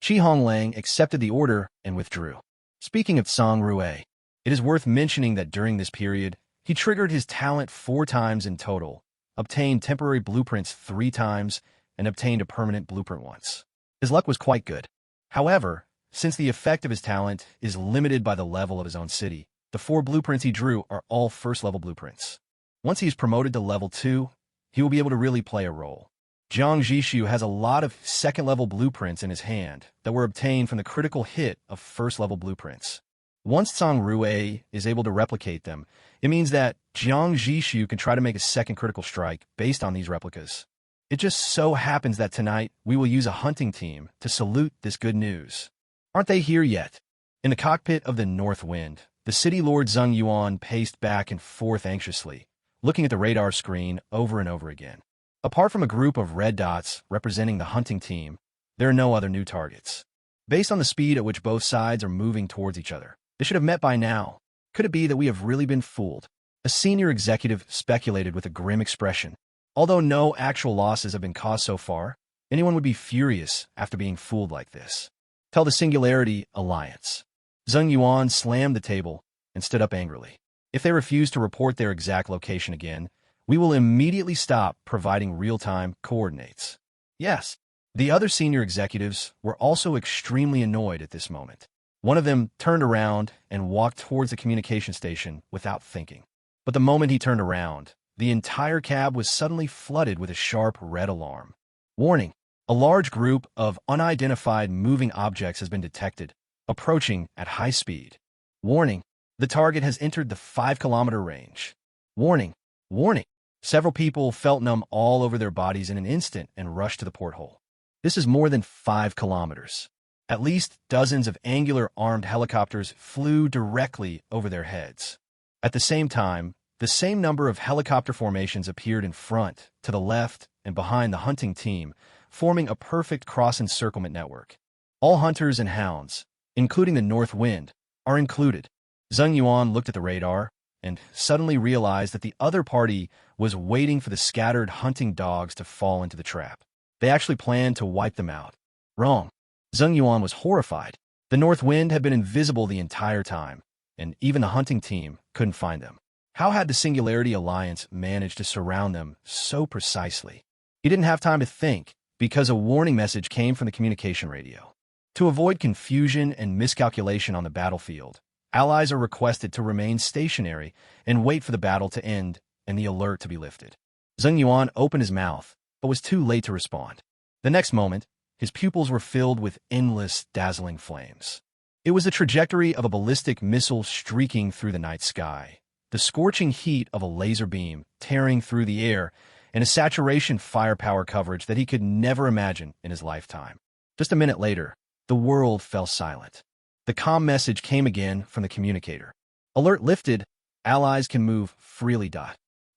Honglang accepted the order and withdrew. Speaking of Song Rue, it is worth mentioning that during this period, he triggered his talent 4 times in total, obtained temporary blueprints 3 times, and obtained a permanent blueprint once. His luck was quite good. However, since the effect of his talent is limited by the level of his own city, the 4 blueprints he drew are all first-level blueprints. Once he is promoted to level 2, he will be able to really play a role. Jiang Zhixu has a lot of second-level blueprints in his hand that were obtained from the critical hit of first-level blueprints. Once Song Rue is able to replicate them, it means that Jiang Zhixu can try to make a second critical strike based on these replicas. It just so happens that tonight we will use a hunting team to salute this good news. Aren't they here yet? In the cockpit of the North Wind, the city lord Zheng Yuan paced back and forth anxiously, looking at the radar screen over and over again. Apart from a group of red dots representing the hunting team, there are no other new targets. Based on the speed at which both sides are moving towards each other, they should have met by now. Could it be that we have really been fooled? A senior executive speculated with a grim expression. Although no actual losses have been caused so far, anyone would be furious after being fooled like this. Tell the Singularity Alliance. Zheng Yuan slammed the table and stood up angrily. If they refuse to report their exact location again, we will immediately stop providing real-time coordinates. Yes, the other senior executives were also extremely annoyed at this moment. One of them turned around and walked towards the communication station without thinking. But the moment he turned around, the entire cab was suddenly flooded with a sharp red alarm. Warning: a large group of unidentified moving objects has been detected, approaching at high speed. Warning: the target has entered the 5-kilometer range. Warning! Warning! Several people felt numb all over their bodies in an instant and rushed to the porthole. This is more than 5 kilometers. At least dozens of angular armed helicopters flew directly over their heads. At the same time, the same number of helicopter formations appeared in front, to the left, and behind the hunting team, forming a perfect cross-encirclement network. All hunters and hounds, including the North Wind, are included. Zheng Yuan looked at the radar and suddenly realized that the other party was waiting for the scattered hunting dogs to fall into the trap. They actually planned to wipe them out. Wrong. Zheng Yuan was horrified. The North Wind had been invisible the entire time, and even the hunting team couldn't find them. How had the Singularity Alliance managed to surround them so precisely? He didn't have time to think, because a warning message came from the communication radio. To avoid confusion and miscalculation on the battlefield, allies are requested to remain stationary and wait for the battle to end and the alert to be lifted. Zheng Yuan opened his mouth, but was too late to respond. The next moment, his pupils were filled with endless, dazzling flames. It was the trajectory of a ballistic missile streaking through the night sky, the scorching heat of a laser beam tearing through the air, and a saturation firepower coverage that he could never imagine in his lifetime. Just a minute later, the world fell silent. The comm message came again from the communicator. Alert lifted. Allies can move freely.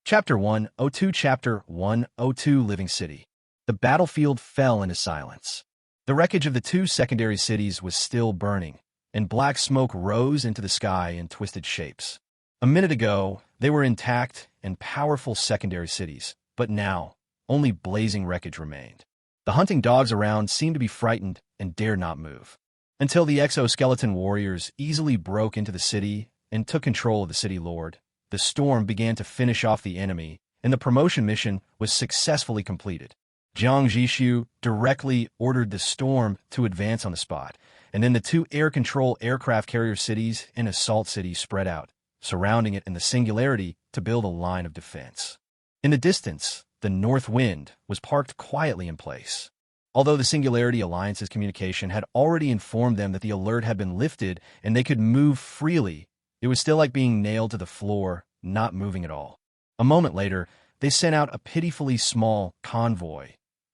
Chapter 102 Chapter 102 Living City. The battlefield fell into silence. The wreckage of the 2 secondary cities was still burning, and black smoke rose into the sky in twisted shapes. A minute ago, they were intact and powerful secondary cities, but now, only blazing wreckage remained. The hunting dogs around seemed to be frightened and dared not move. Until the exoskeleton warriors easily broke into the city and took control of the city lord, the storm began to finish off the enemy, and the promotion mission was successfully completed. Jiang Zhixu directly ordered the storm to advance on the spot, and then the 2 air control aircraft carrier cities and assault city spread out, surrounding it in the Singularity to build a line of defense. In the distance, the North Wind was parked quietly in place. Although the Singularity Alliance's communication had already informed them that the alert had been lifted and they could move freely, it was still like being nailed to the floor, not moving at all. A moment later, they sent out a pitifully small convoy,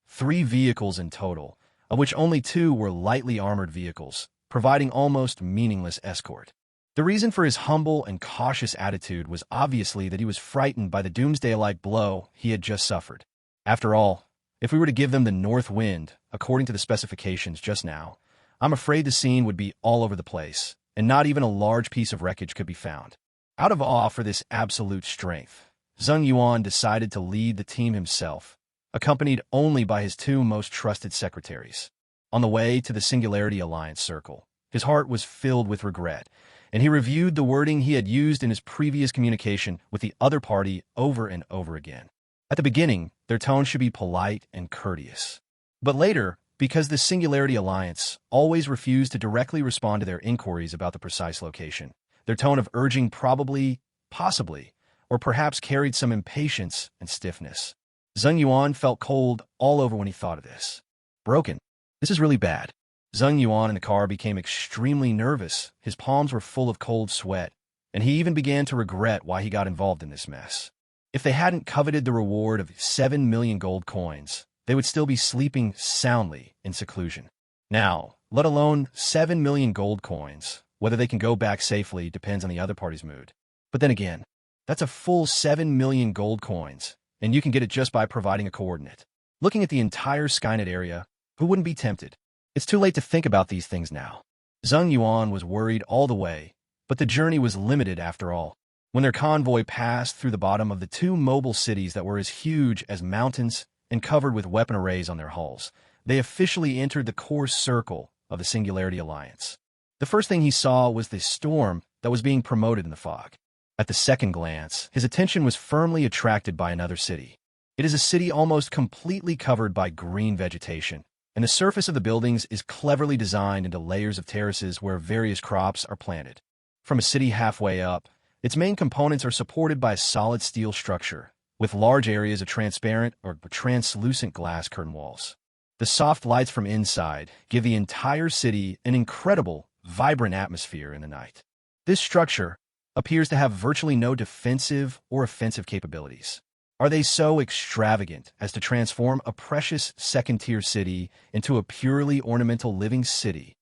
3 vehicles in total, of which only 2 were lightly armored vehicles, providing almost meaningless escort. The reason for his humble and cautious attitude was obviously that he was frightened by the doomsday-like blow he had just suffered. After all, if we were to give them the North Wind, according to the specifications just now, I'm afraid the scene would be all over the place, and not even a large piece of wreckage could be found. Out of awe for this absolute strength, Zheng Yuan decided to lead the team himself, accompanied only by his 2 most trusted secretaries. On the way to the Singularity Alliance circle, his heart was filled with regret, and he reviewed the wording he had used in his previous communication with the other party over and over again. At the beginning, their tone should be polite and courteous. But later, because the Singularity Alliance always refused to directly respond to their inquiries about the precise location, their tone of urging probably, possibly, or perhaps carried some impatience and stiffness. Zheng Yuan felt cold all over when he thought of this. Broken. This is really bad. Zheng Yuan in the car became extremely nervous. His palms were full of cold sweat, and he even began to regret why he got involved in this mess. If they hadn't coveted the reward of 7 million gold coins, they would still be sleeping soundly in seclusion. Now, let alone 7 million gold coins, whether they can go back safely depends on the other party's mood. But then again, that's a full 7 million gold coins, and you can get it just by providing a coordinate. Looking at the entire Skynet area, who wouldn't be tempted? It's too late to think about these things now. Zheng Yuan was worried all the way, but the journey was limited after all. When their convoy passed through the bottom of the 2 mobile cities that were as huge as mountains and covered with weapon arrays on their hulls, they officially entered the core circle of the Singularity Alliance. The first thing he saw was the storm that was being promoted in the fog. At the second glance, his attention was firmly attracted by another city. It is a city almost completely covered by green vegetation, and the surface of the buildings is cleverly designed into layers of terraces where various crops are planted. From a city halfway up, Its main components are supported by a solid steel structure, with large areas of transparent or translucent glass curtain walls. The soft lights from inside give the entire city an incredible, vibrant atmosphere in the night. This structure appears to have virtually no defensive or offensive capabilities. Are they so extravagant as to transform a precious second-tier city into a purely ornamental living city?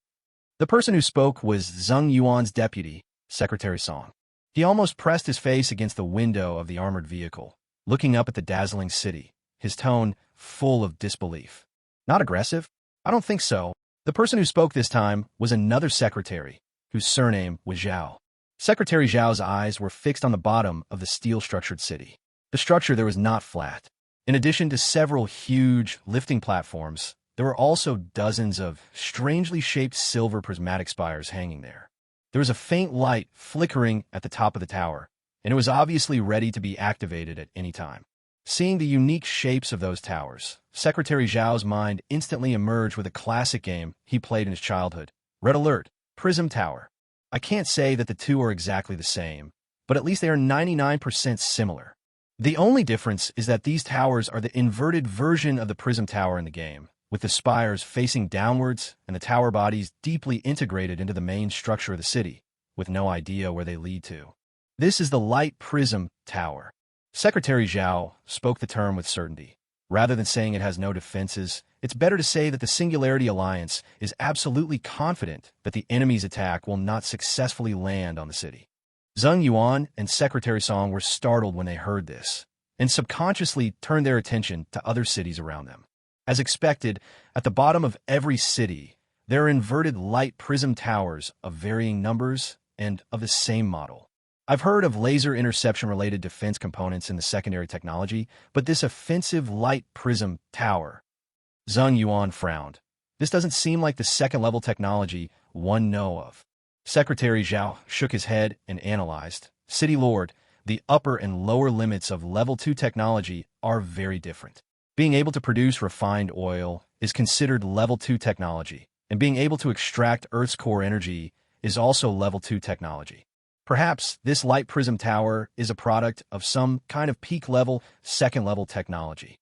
The person who spoke was Zheng Yuan's deputy, Secretary Song. He almost pressed his face against the window of the armored vehicle, looking up at the dazzling city, his tone full of disbelief. Not aggressive? I don't think so. The person who spoke this time was another secretary, whose surname was Zhao. Secretary Zhao's eyes were fixed on the bottom of the steel-structured city. The structure there was not flat. In addition to several huge lifting platforms, there were also dozens of strangely shaped silver prismatic spires hanging there. There was a faint light flickering at the top of the tower, and it was obviously ready to be activated at any time. Seeing the unique shapes of those towers, Secretary Zhao's mind instantly emerged with a classic game he played in his childhood, Red Alert, Prism Tower. I can't say that the two are exactly the same, but at least they are 99% similar. The only difference is that these towers are the inverted version of the Prism Tower in the game, with the spires facing downwards and the tower bodies deeply integrated into the main structure of the city, with no idea where they lead to. This is the Light Prism Tower. Secretary Zhao spoke the term with certainty. Rather than saying it has no defenses, it's better to say that the Singularity Alliance is absolutely confident that the enemy's attack will not successfully land on the city. Zheng Yuan and Secretary Song were startled when they heard this, and subconsciously turned their attention to other cities around them. As expected, at the bottom of every city, there are inverted light prism towers of varying numbers and of the same model. I've heard of laser interception-related defense components in the secondary technology, but this offensive light prism tower... Zheng Yuan frowned. This doesn't seem like the second-level technology one know of. Secretary Zhao shook his head and analyzed. City Lord, the upper and lower limits of Level 2 technology are very different. Being able to produce refined oil is considered Level 2 technology, and being able to extract Earth's core energy is also Level 2 technology. Perhaps this light prism tower is a product of some kind of peak-level, second-level technology.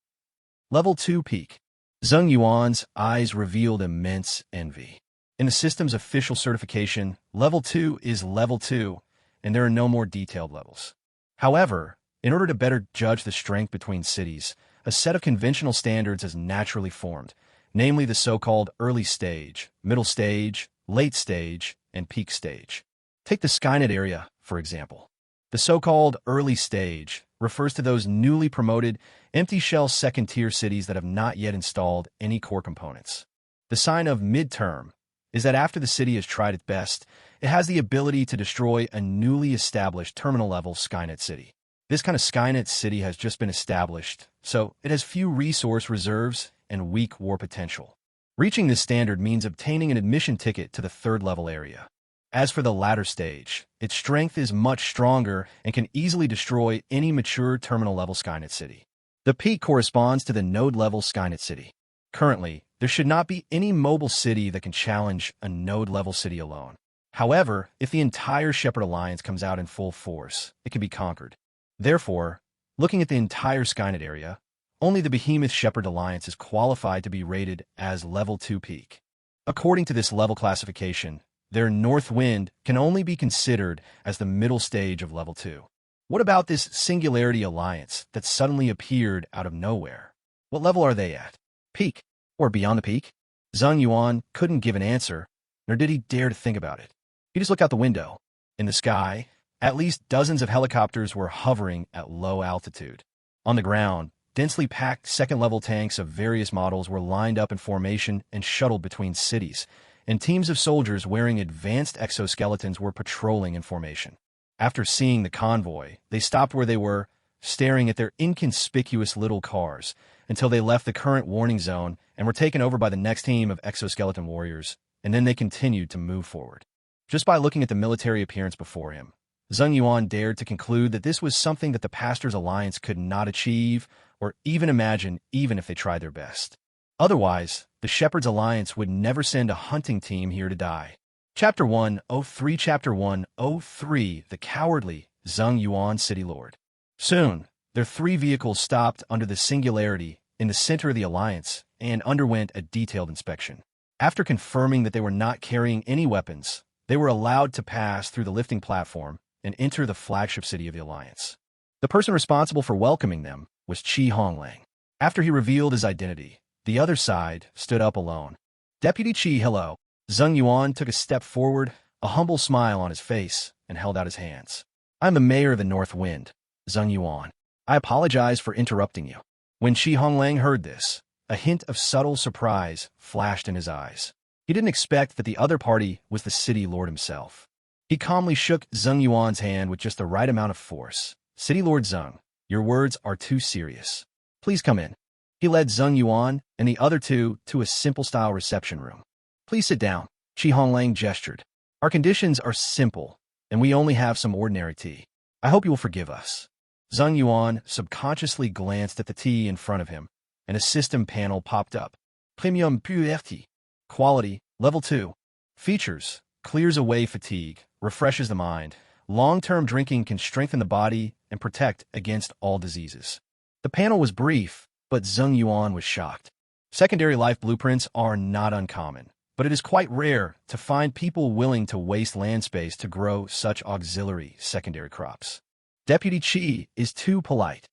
Level 2 peak. Zheng Yuan's eyes revealed immense envy. In the system's official certification, Level 2 is Level 2, and there are no more detailed levels. However, in order to better judge the strength between cities, a set of conventional standards is naturally formed, namely the so-called early stage, middle stage, late stage, and peak stage. Take the Skynet area, for example. The so-called early stage refers to those newly promoted, empty-shell second-tier cities that have not yet installed any core components. The sign of midterm is that after the city has tried its best, it has the ability to destroy a newly established terminal-level Skynet city. This kind of Skynet city has just been established, so it has few resource reserves and weak war potential. Reaching this standard means obtaining an admission ticket to the third-level area. As for the latter stage, its strength is much stronger and can easily destroy any mature terminal-level Skynet city. The peak corresponds to the node-level Skynet city. Currently, there should not be any mobile city that can challenge a node-level city alone. However, if the entire Shepherd Alliance comes out in full force, it can be conquered. Therefore, looking at the entire Skynet area, only the behemoth Shepherd Alliance is qualified to be rated as Level 2 peak. According to this level classification, their north wind can only be considered as the middle stage of Level 2. What about this Singularity Alliance that suddenly appeared out of nowhere? What level are they at? Peak? Or beyond the peak? Zheng Yuan couldn't give an answer, nor did he dare to think about it. He just looked out the window. In the sky, at least dozens of helicopters were hovering at low altitude. On the ground, densely packed second-level tanks of various models were lined up in formation and shuttled between cities, and teams of soldiers wearing advanced exoskeletons were patrolling in formation. After seeing the convoy, they stopped where they were, staring at their inconspicuous little cars, until they left the current warning zone and were taken over by the next team of exoskeleton warriors, and then they continued to move forward. Just by looking at the military appearance before him, Zheng Yuan dared to conclude that this was something that the Pastor's Alliance could not achieve or even imagine even if they tried their best. Otherwise, the Shepherd's Alliance would never send a hunting team here to die. Chapter 103 Chapter 103 The Cowardly Zheng Yuan, City Lord. Soon, their 3 vehicles stopped under the singularity in the center of the Alliance and underwent a detailed inspection. After confirming that they were not carrying any weapons, they were allowed to pass through the lifting platform and enter the flagship city of the Alliance. The person responsible for welcoming them was Honglang. After he revealed his identity, the other side stood up alone. Deputy Qi, hello. Zheng Yuan took a step forward, a humble smile on his face, and held out his hands. I'm the mayor of the North Wind, Zheng Yuan. I apologize for interrupting you. When Honglang heard this, a hint of subtle surprise flashed in his eyes. He didn't expect that the other party was the city lord himself. He calmly shook Zheng Yuan's hand with just the right amount of force. City Lord Zheng, your words are too serious. Please come in. He led Zheng Yuan and the other 2 to a simple-style reception room. Please sit down, Honglang gestured. Our conditions are simple, and we only have some ordinary tea. I hope you will forgive us. Zheng Yuan subconsciously glanced at the tea in front of him, and a system panel popped up. Premium Pureté. Quality, Level 2. Features, clears away fatigue, refreshes the mind. Long-term drinking can strengthen the body and protect against all diseases. The panel was brief, but Zheng Yuan was shocked. Secondary life blueprints are not uncommon, but it is quite rare to find people willing to waste land space to grow such auxiliary secondary crops. Deputy Qi is too polite.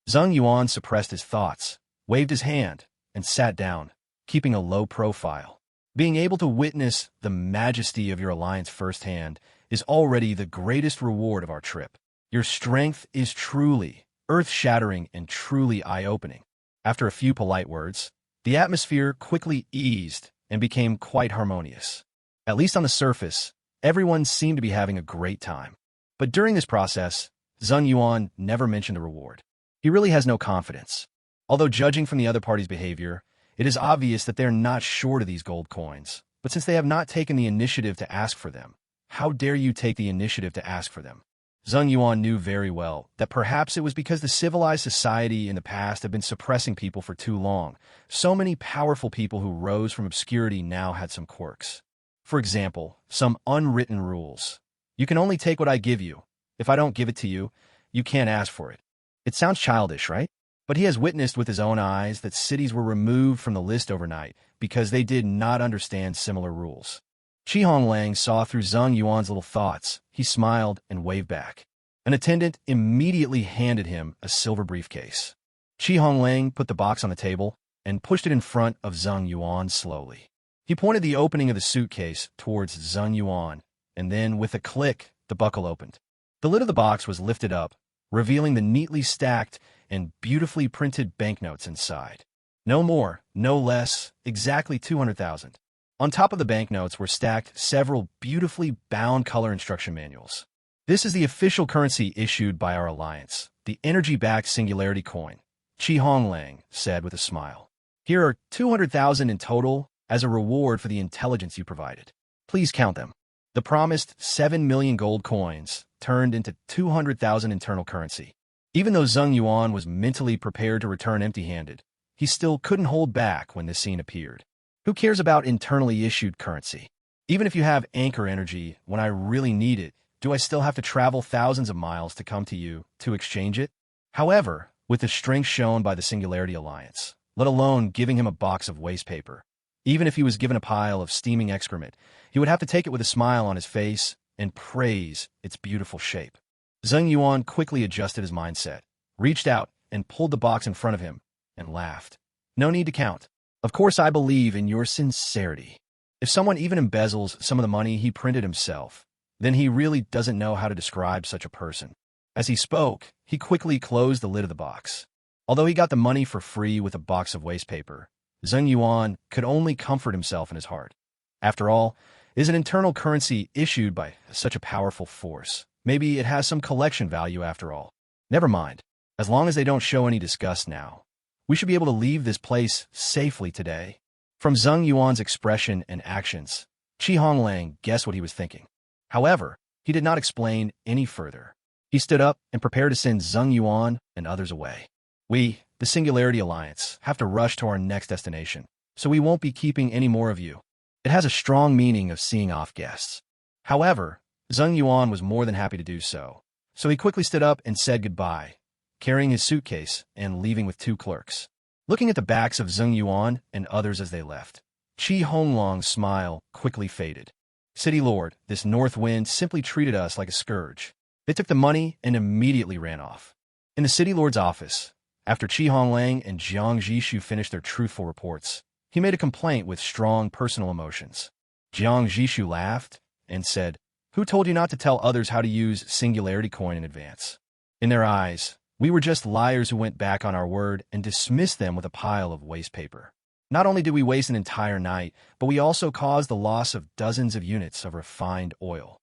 Zheng Yuan suppressed his thoughts, waved his hand, and sat down, keeping a low profile. Being able to witness the majesty of your alliance firsthand is already the greatest reward of our trip. Your strength is truly earth-shattering and truly eye-opening. After a few polite words, the atmosphere quickly eased and became quite harmonious. At least on the surface, everyone seemed to be having a great time. But during this process, Zheng Yuan never mentioned the reward. He really has no confidence. Although judging from the other party's behavior, it is obvious that they're not short of these gold coins. But since they have not taken the initiative to ask for them, how dare you take the initiative to ask for them? Zheng Yuan knew very well that perhaps it was because the civilized society in the past had been suppressing people for too long. So many powerful people who rose from obscurity now had some quirks. For example, some unwritten rules. You can only take what I give you. If I don't give it to you, you can't ask for it. It sounds childish, right? But he has witnessed with his own eyes that cities were removed from the list overnight because they did not understand similar rules. Honglang saw through Zheng Yuan's little thoughts. He smiled and waved back. An attendant immediately handed him a silver briefcase. Honglang put the box on the table and pushed it in front of Zheng Yuan slowly. He pointed the opening of the suitcase towards Zheng Yuan, and then with a click, the buckle opened. The lid of the box was lifted up, revealing the neatly stacked and beautifully printed banknotes inside. No more, no less, exactly 200,000. On top of the banknotes were stacked several beautifully bound color instruction manuals. This is the official currency issued by our alliance, the energy-backed singularity coin, Honglang said with a smile. Here are 200,000 in total as a reward for the intelligence you provided. Please count them. The promised 7 million gold coins turned into 200,000 internal currency. Even though Zheng Yuan was mentally prepared to return empty-handed, he still couldn't hold back when this scene appeared. Who cares about internally issued currency? Even if you have anchor energy, when I really need it, do I still have to travel thousands of miles to come to you to exchange it? However, with the strength shown by the Singularity Alliance, let alone giving him a box of waste paper, even if he was given a pile of steaming excrement, he would have to take it with a smile on his face and praise its beautiful shape. Zheng Yuan quickly adjusted his mindset, reached out and pulled the box in front of him, and laughed. No need to count. Of course I believe in your sincerity. If someone even embezzles some of the money he printed himself, then he really doesn't know how to describe such a person. As he spoke, he quickly closed the lid of the box. Although he got the money for free with a box of waste paper, Zheng Yuan could only comfort himself in his heart. After all, it is an internal currency issued by such a powerful force. Maybe it has some collection value after all. Never mind. As long as they don't show any disgust now, we should be able to leave this place safely today. From Zheng Yuan's expression and actions, Honglang guessed what he was thinking. However, he did not explain any further. He stood up and prepared to send Zheng Yuan and others away. We, the Singularity Alliance, have to rush to our next destination, so we won't be keeping any more of you. It has a strong meaning of seeing off guests. However, Zheng Yuan was more than happy to do so. So he quickly stood up and said goodbye, carrying his suitcase and leaving with 2 clerks. Looking at the backs of Zheng Yuan and others as they left, Qi Honglang's smile quickly faded. City Lord, this north wind simply treated us like a scourge. They took the money and immediately ran off. In the City Lord's office, after Qi Honglang and Jiang Zhixu finished their truthful reports, he made a complaint with strong personal emotions. Jiang Zhixu laughed and said, "Who told you not to tell others how to use singularity coin in advance?" In their eyes, we were just liars who went back on our word and dismissed them with a pile of waste paper. Not only did we waste an entire night, but we also caused the loss of dozens of units of refined oil.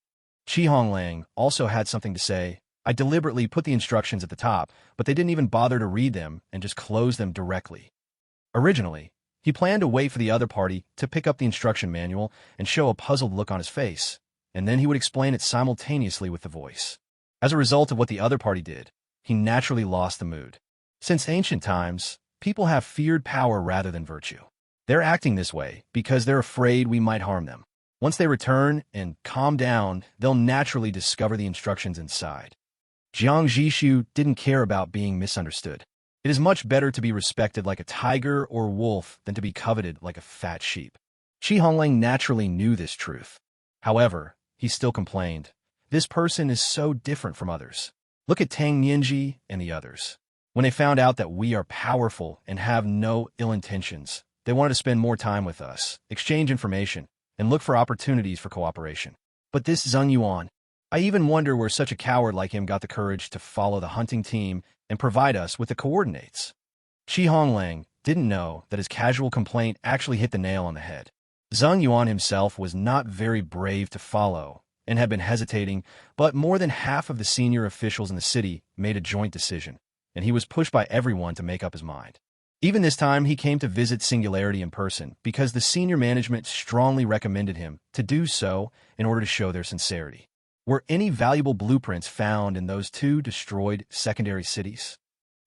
Qi Honglang also had something to say. I deliberately put the instructions at the top, but they didn't even bother to read them and just closed them directly. Originally, he planned to wait for the other party to pick up the instruction manual and show a puzzled look on his face, and then he would explain it simultaneously with the voice. As a result of what the other party did, he naturally lost the mood. Since ancient times, people have feared power rather than virtue. They're acting this way because they're afraid we might harm them. Once they return and calm down, they'll naturally discover the instructions inside. Jiang Zhixu didn't care about being misunderstood. It is much better to be respected like a tiger or wolf than to be coveted like a fat sheep. Qi Honglang naturally knew this truth. However, he still complained, "This person is so different from others. Look at Tang Nianji and the others. When they found out that we are powerful and have no ill intentions, they wanted to spend more time with us, exchange information, and look for opportunities for cooperation. But this Zheng Yuan, I even wonder where such a coward like him got the courage to follow the hunting team and provide us with the coordinates." Qi Honglang didn't know that his casual complaint actually hit the nail on the head. Zheng Yuan himself was not very brave to follow and had been hesitating, but more than half of the senior officials in the city made a joint decision, and he was pushed by everyone to make up his mind. Even this time, he came to visit Singularity in person because the senior management strongly recommended him to do so in order to show their sincerity. Were any valuable blueprints found in those 2 destroyed secondary cities?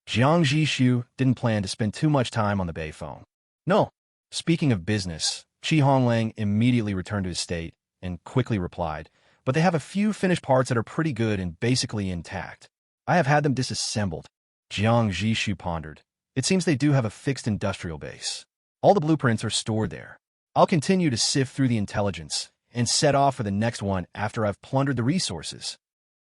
Jiang Zhixu didn't plan to spend too much time on the Bay phone. No. Speaking of business, Qi Honglang immediately returned to his state and quickly replied, "But they have a few finished parts that are pretty good and basically intact. I have had them disassembled." Jiang Zhixu pondered. "It seems they do have a fixed industrial base. All the blueprints are stored there. I'll continue to sift through the intelligence and set off for the next one after I've plundered the resources."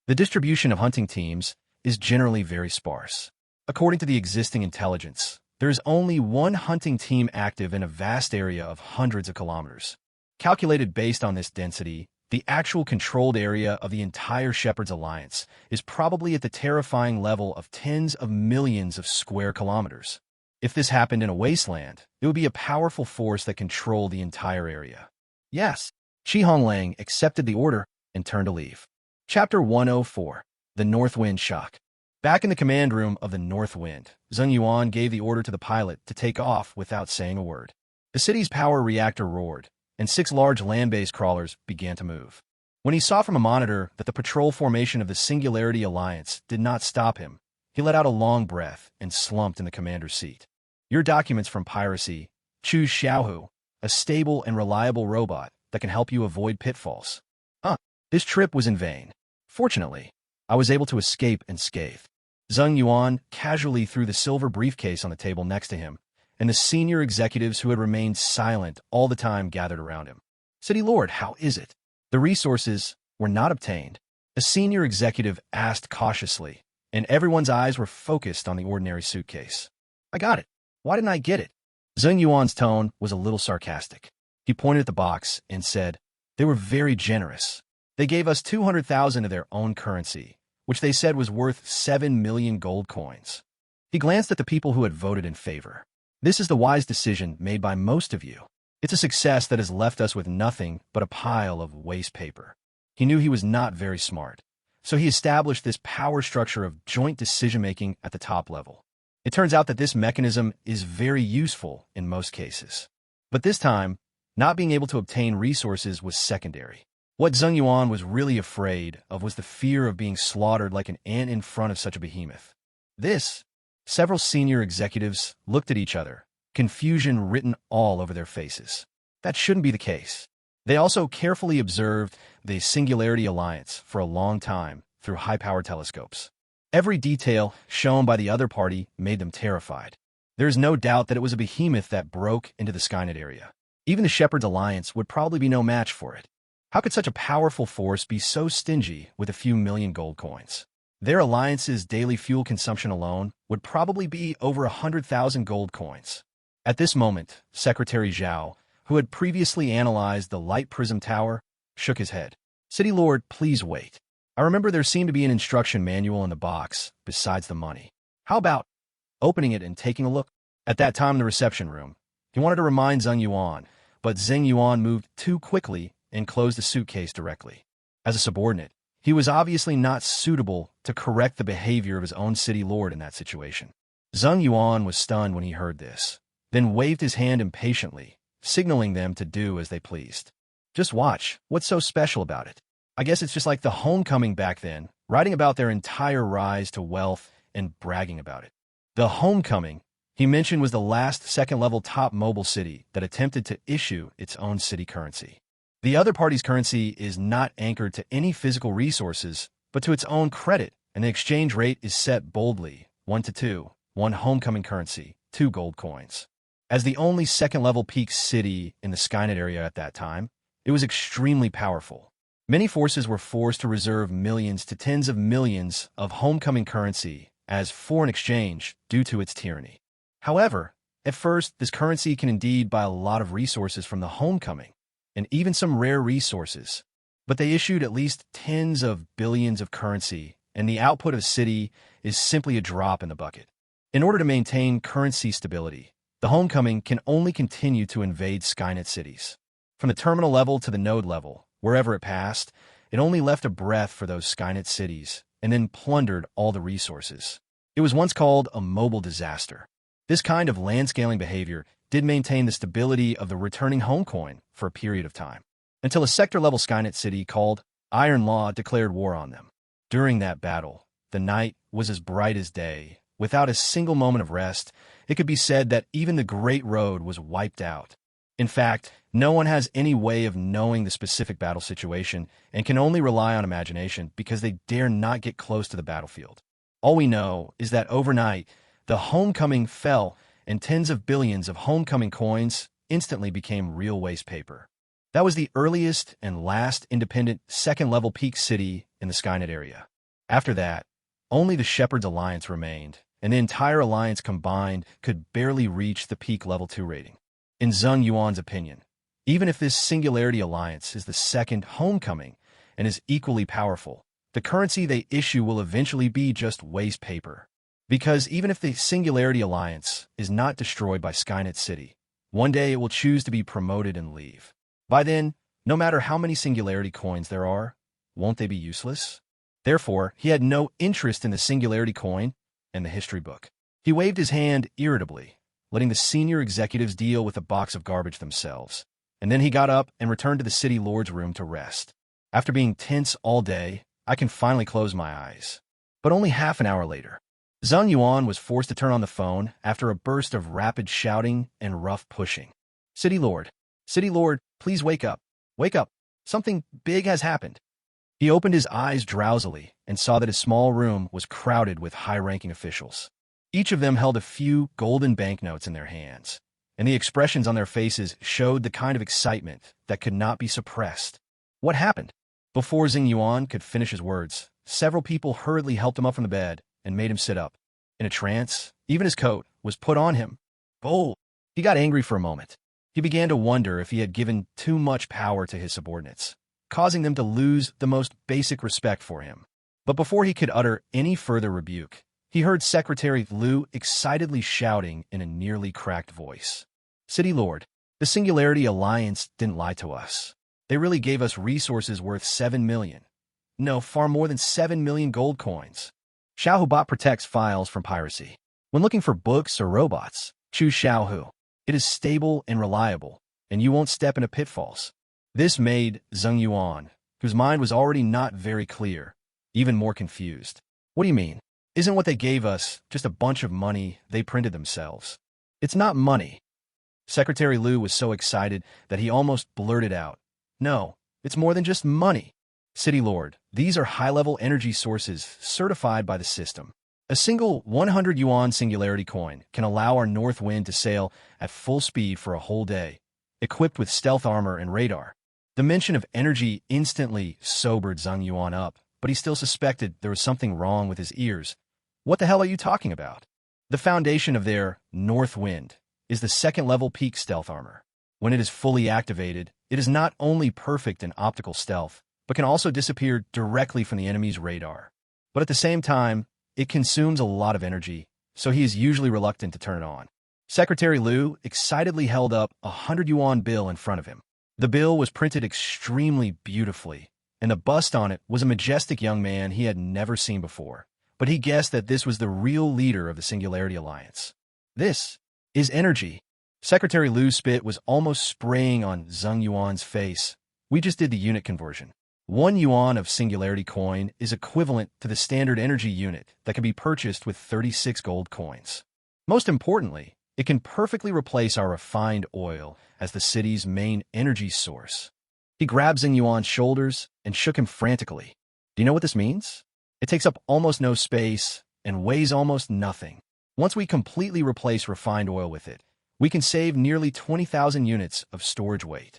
The distribution of hunting teams is generally very sparse. According to the existing intelligence, there is only 1 hunting team active in a vast area of hundreds of kilometers. Calculated based on this density, the actual controlled area of the entire Shepherd's Alliance is probably at the terrifying level of tens of millions of square kilometers. If this happened in a wasteland, it would be a powerful force that controlled the entire area. Yes. Qi Honglang accepted the order and turned to leave. Chapter 104. The North Wind Shock. Back in the command room of the North Wind, Zheng Yuan gave the order to the pilot to take off without saying a word. The city's power reactor roared, and 6 large land-based crawlers began to move. When he saw from a monitor that the patrol formation of the Singularity Alliance did not stop him, he let out a long breath and slumped in the commander's seat. "Your documents from piracy. Choose Xiaohu, a stable and reliable robot that can help you avoid pitfalls." This trip was in vain. Fortunately, I was able to escape unscathed. Zheng Yuan casually threw the silver briefcase on the table next to him, and the senior executives who had remained silent all the time gathered around him. "City Lord, how is it?" "The resources were not obtained," a senior executive asked cautiously, and everyone's eyes were focused on the ordinary suitcase. "I got it. Why didn't I get it?" Zheng Yuan's tone was a little sarcastic. He pointed at the box and said, "They were very generous. They gave us 200,000 of their own currency, which they said was worth 7 million gold coins." He glanced at the people who had voted in favor. "This is the wise decision made by most of you. It's a success that has left us with nothing but a pile of waste paper." He knew he was not very smart, so he established this power structure of joint decision-making at the top level. It turns out that this mechanism is very useful in most cases. But this time, not being able to obtain resources was secondary. What Zheng Yuan was really afraid of was the fear of being slaughtered like an ant in front of such a behemoth. Several senior executives looked at each other, confusion written all over their faces. That shouldn't be the case. They also carefully observed the Singularity Alliance for a long time through high-power telescopes. Every detail shown by the other party made them terrified. There is no doubt that it was a behemoth that broke into the Skynet area. Even the Shepherd's Alliance would probably be no match for it. How could such a powerful force be so stingy with a few million gold coins? Their alliance's daily fuel consumption alone would probably be over 100,000 gold coins. At this moment, Secretary Zhao, who had previously analyzed the light prism tower, shook his head. City Lord, please wait. I remember there seemed to be an instruction manual in the box, besides the money. How about opening it and taking a look? At that time in the reception room, he wanted to remind Zheng Yuan, but Zheng Yuan moved too quickly and closed the suitcase directly. As a subordinate, he was obviously not suitable to correct the behavior of his own city lord in that situation. Zheng Yuan was stunned when he heard this, then waved his hand impatiently, signaling them to do as they pleased. Just watch. What's so special about it? I guess it's just like the Homecoming back then, writing about their entire rise to wealth and bragging about it. The Homecoming, he mentioned, was the last second-level top mobile city that attempted to issue its own city currency. The other party's currency is not anchored to any physical resources, but to its own credit, and the exchange rate is set boldly, 1 to 2, 1 Homecoming currency, 2 gold coins. As the only second-level peak city in the Skynet area at that time, it was extremely powerful. Many forces were forced to reserve millions to tens of millions of Homecoming currency as foreign exchange due to its tyranny. However, at first, this currency can indeed buy a lot of resources from the Homecoming, and even some rare resources, but they issued at least tens of billions of currency, and the output of the city is simply a drop in the bucket. In order to maintain currency stability, the Homecoming can only continue to invade Skynet cities. From the terminal level to the node level, wherever it passed, it only left a breath for those Skynet cities, and then plundered all the resources. It was once called a mobile disaster. This kind of land-scaling behavior did maintain the stability of the returning Homecoin for a period of time, until a sector-level Skynet city called Iron Law declared war on them. During that battle, the night was as bright as day. Without a single moment of rest, it could be said that even the Great Road was wiped out. In fact, no one has any way of knowing the specific battle situation and can only rely on imagination because they dare not get close to the battlefield. All we know is that overnight, the Homecoming fell and tens of billions of Homecoming coins instantly became real waste paper. That was the earliest and last independent second-level peak city in the Skynet area. After that, only the Shepherd's Alliance remained, and the entire alliance combined could barely reach the peak level 2 rating. In Zheng Yuan's opinion, even if this Singularity Alliance is the second Homecoming and is equally powerful, the currency they issue will eventually be just waste paper. Because even if the Singularity Alliance is not destroyed by Skynet City, one day it will choose to be promoted and leave. By then, no matter how many Singularity coins there are, won't they be useless? Therefore, he had no interest in the Singularity coin and the history book. He waved his hand irritably, letting the senior executives deal with a box of garbage themselves. And then he got up and returned to the city lord's room to rest. After being tense all day, I can finally close my eyes. But only half an hour later, Zheng Yuan was forced to turn on the phone after a burst of rapid shouting and rough pushing. City Lord, please wake up. Wake up. Something big has happened. He opened his eyes drowsily and saw that his small room was crowded with high-ranking officials. Each of them held a few golden banknotes in their hands, and the expressions on their faces showed the kind of excitement that could not be suppressed. What happened? Before Zheng Yuan could finish his words, several people hurriedly helped him up from the bed and made him sit up. In a trance, even his coat was put on him. Bold. He got angry for a moment. He began to wonder if he had given too much power to his subordinates, causing them to lose the most basic respect for him. But before he could utter any further rebuke, he heard Secretary Liu excitedly shouting in a nearly cracked voice. City Lord, the Singularity Alliance didn't lie to us. They really gave us resources worth 7 million. No, far more than 7 million gold coins. Xiaohubot protects files from piracy. When looking for books or robots, choose Xiaohu. It is stable and reliable, and you won't step into pitfalls. This made Zheng Yuan, whose mind was already not very clear, even more confused. What do you mean? Isn't what they gave us just a bunch of money they printed themselves? It's not money. Secretary Liu was so excited that he almost blurted out, No, it's more than just money. City Lord, these are high-level energy sources certified by the system. A single 100 yuan singularity coin can allow our north wind to sail at full speed for a whole day, equipped with stealth armor and radar. The mention of energy instantly sobered Zhang Yuan up, but he still suspected there was something wrong with his ears. What the hell are you talking about? The foundation of their north wind is the second-level peak stealth armor. When it is fully activated, it is not only perfect in optical stealth, but can also disappear directly from the enemy's radar. But at the same time, it consumes a lot of energy, so he is usually reluctant to turn it on. Secretary Liu excitedly held up a 100 yuan bill in front of him. The bill was printed extremely beautifully, and the bust on it was a majestic young man he had never seen before. But he guessed that this was the real leader of the Singularity Alliance. This is energy. Secretary Liu's spit was almost spraying on Zhang Yuan's face. We just did the unit conversion. 1 yuan of Singularity coin is equivalent to the standard energy unit that can be purchased with 36 gold coins. Most importantly, it can perfectly replace our refined oil as the city's main energy source. He grabbed Zhang Yuan's shoulders and shook him frantically. Do you know what this means? It takes up almost no space and weighs almost nothing. Once we completely replace refined oil with it, we can save nearly 20,000 units of storage weight.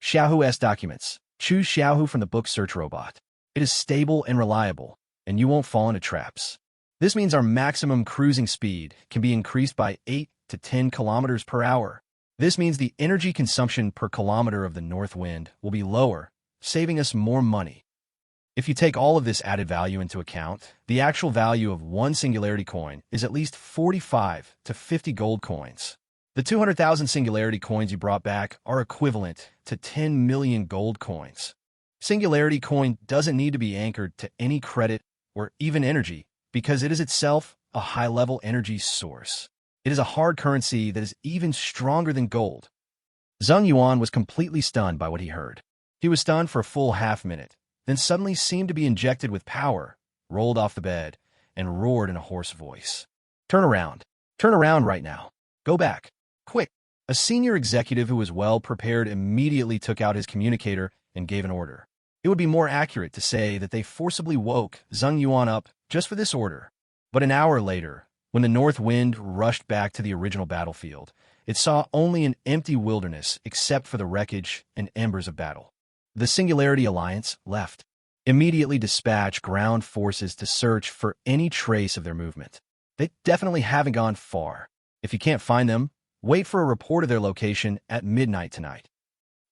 Xiaohu's documents. Choose Xiaohu from the book search robot. It is stable and reliable, and you won't fall into traps. This means our maximum cruising speed can be increased by 8 to 10 kilometers per hour. This means the energy consumption per kilometer of the north wind will be lower, saving us more money. If you take all of this added value into account, the actual value of 1 Singularity coin is at least 45 to 50 gold coins. The 200,000 Singularity coins you brought back are equivalent to 10 million gold coins. Singularity coin doesn't need to be anchored to any credit or even energy because it is itself a high-level energy source. It is a hard currency that is even stronger than gold. Zhang Yuan was completely stunned by what he heard. He was stunned for a full half-minute, then suddenly seemed to be injected with power, rolled off the bed, and roared in a hoarse voice. Turn around. Turn around right now. Go back. Quick. A senior executive who was well prepared immediately took out his communicator and gave an order. It would be more accurate to say that they forcibly woke Zhang Yuan up just for this order. But an hour later, when the north wind rushed back to the original battlefield, it saw only an empty wilderness except for the wreckage and embers of battle. The Singularity Alliance left. Immediately dispatch ground forces to search for any trace of their movement. They definitely haven't gone far. If you can't find them, wait for a report of their location at midnight tonight.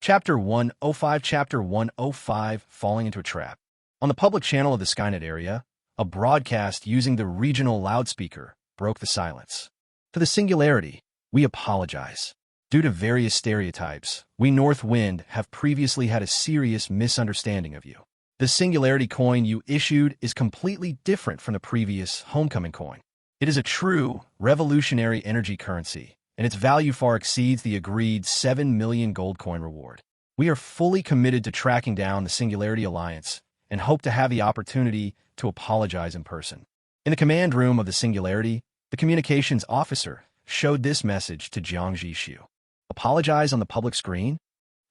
Chapter 105 Chapter 105 Falling into a Trap. On the public channel of the Skynet area, a broadcast using the regional loudspeaker broke the silence. To the Singularity, we apologize. Due to various stereotypes, we North Wind have previously had a serious misunderstanding of you. The Singularity coin you issued is completely different from the previous Homecoming coin. It is a true, revolutionary energy currency, and its value far exceeds the agreed 7 million gold coin reward. We are fully committed to tracking down the Singularity Alliance and hope to have the opportunity to apologize in person. In the command room of the Singularity, the communications officer showed this message to Jiang Zhixu. Apologize on the public screen?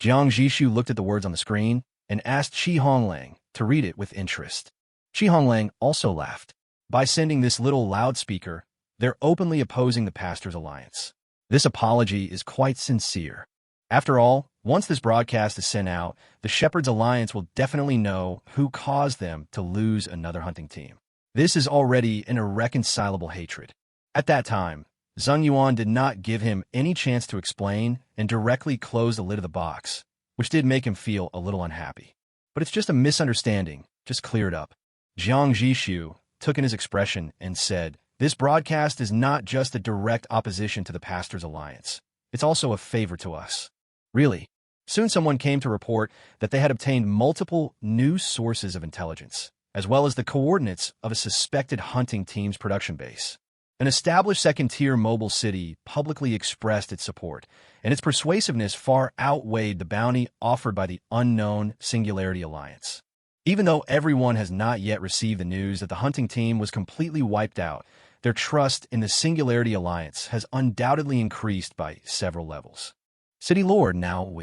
Jiang Zhixu looked at the words on the screen and asked Honglang to read it with interest. Honglang also laughed. By sending this little loudspeaker, they're openly opposing the Pastor's Alliance. This apology is quite sincere. After all, once this broadcast is sent out, the Shepherd's Alliance will definitely know who caused them to lose another hunting team. This is already an irreconcilable hatred. At that time, Zhang Yuan did not give him any chance to explain and directly closed the lid of the box, which did make him feel a little unhappy. But it's just a misunderstanding, just clear it up. Jiang Zhixu took in his expression and said, "This broadcast is not just a direct opposition to the Pastor's Alliance. It's also a favor to us." Really? Soon someone came to report that they had obtained multiple new sources of intelligence, as well as the coordinates of a suspected hunting team's production base. An established second-tier mobile city publicly expressed its support, and its persuasiveness far outweighed the bounty offered by the unknown Singularity Alliance. Even though everyone has not yet received the news that the hunting team was completely wiped out, their trust in the Singularity Alliance has undoubtedly increased by several levels. City Lord, now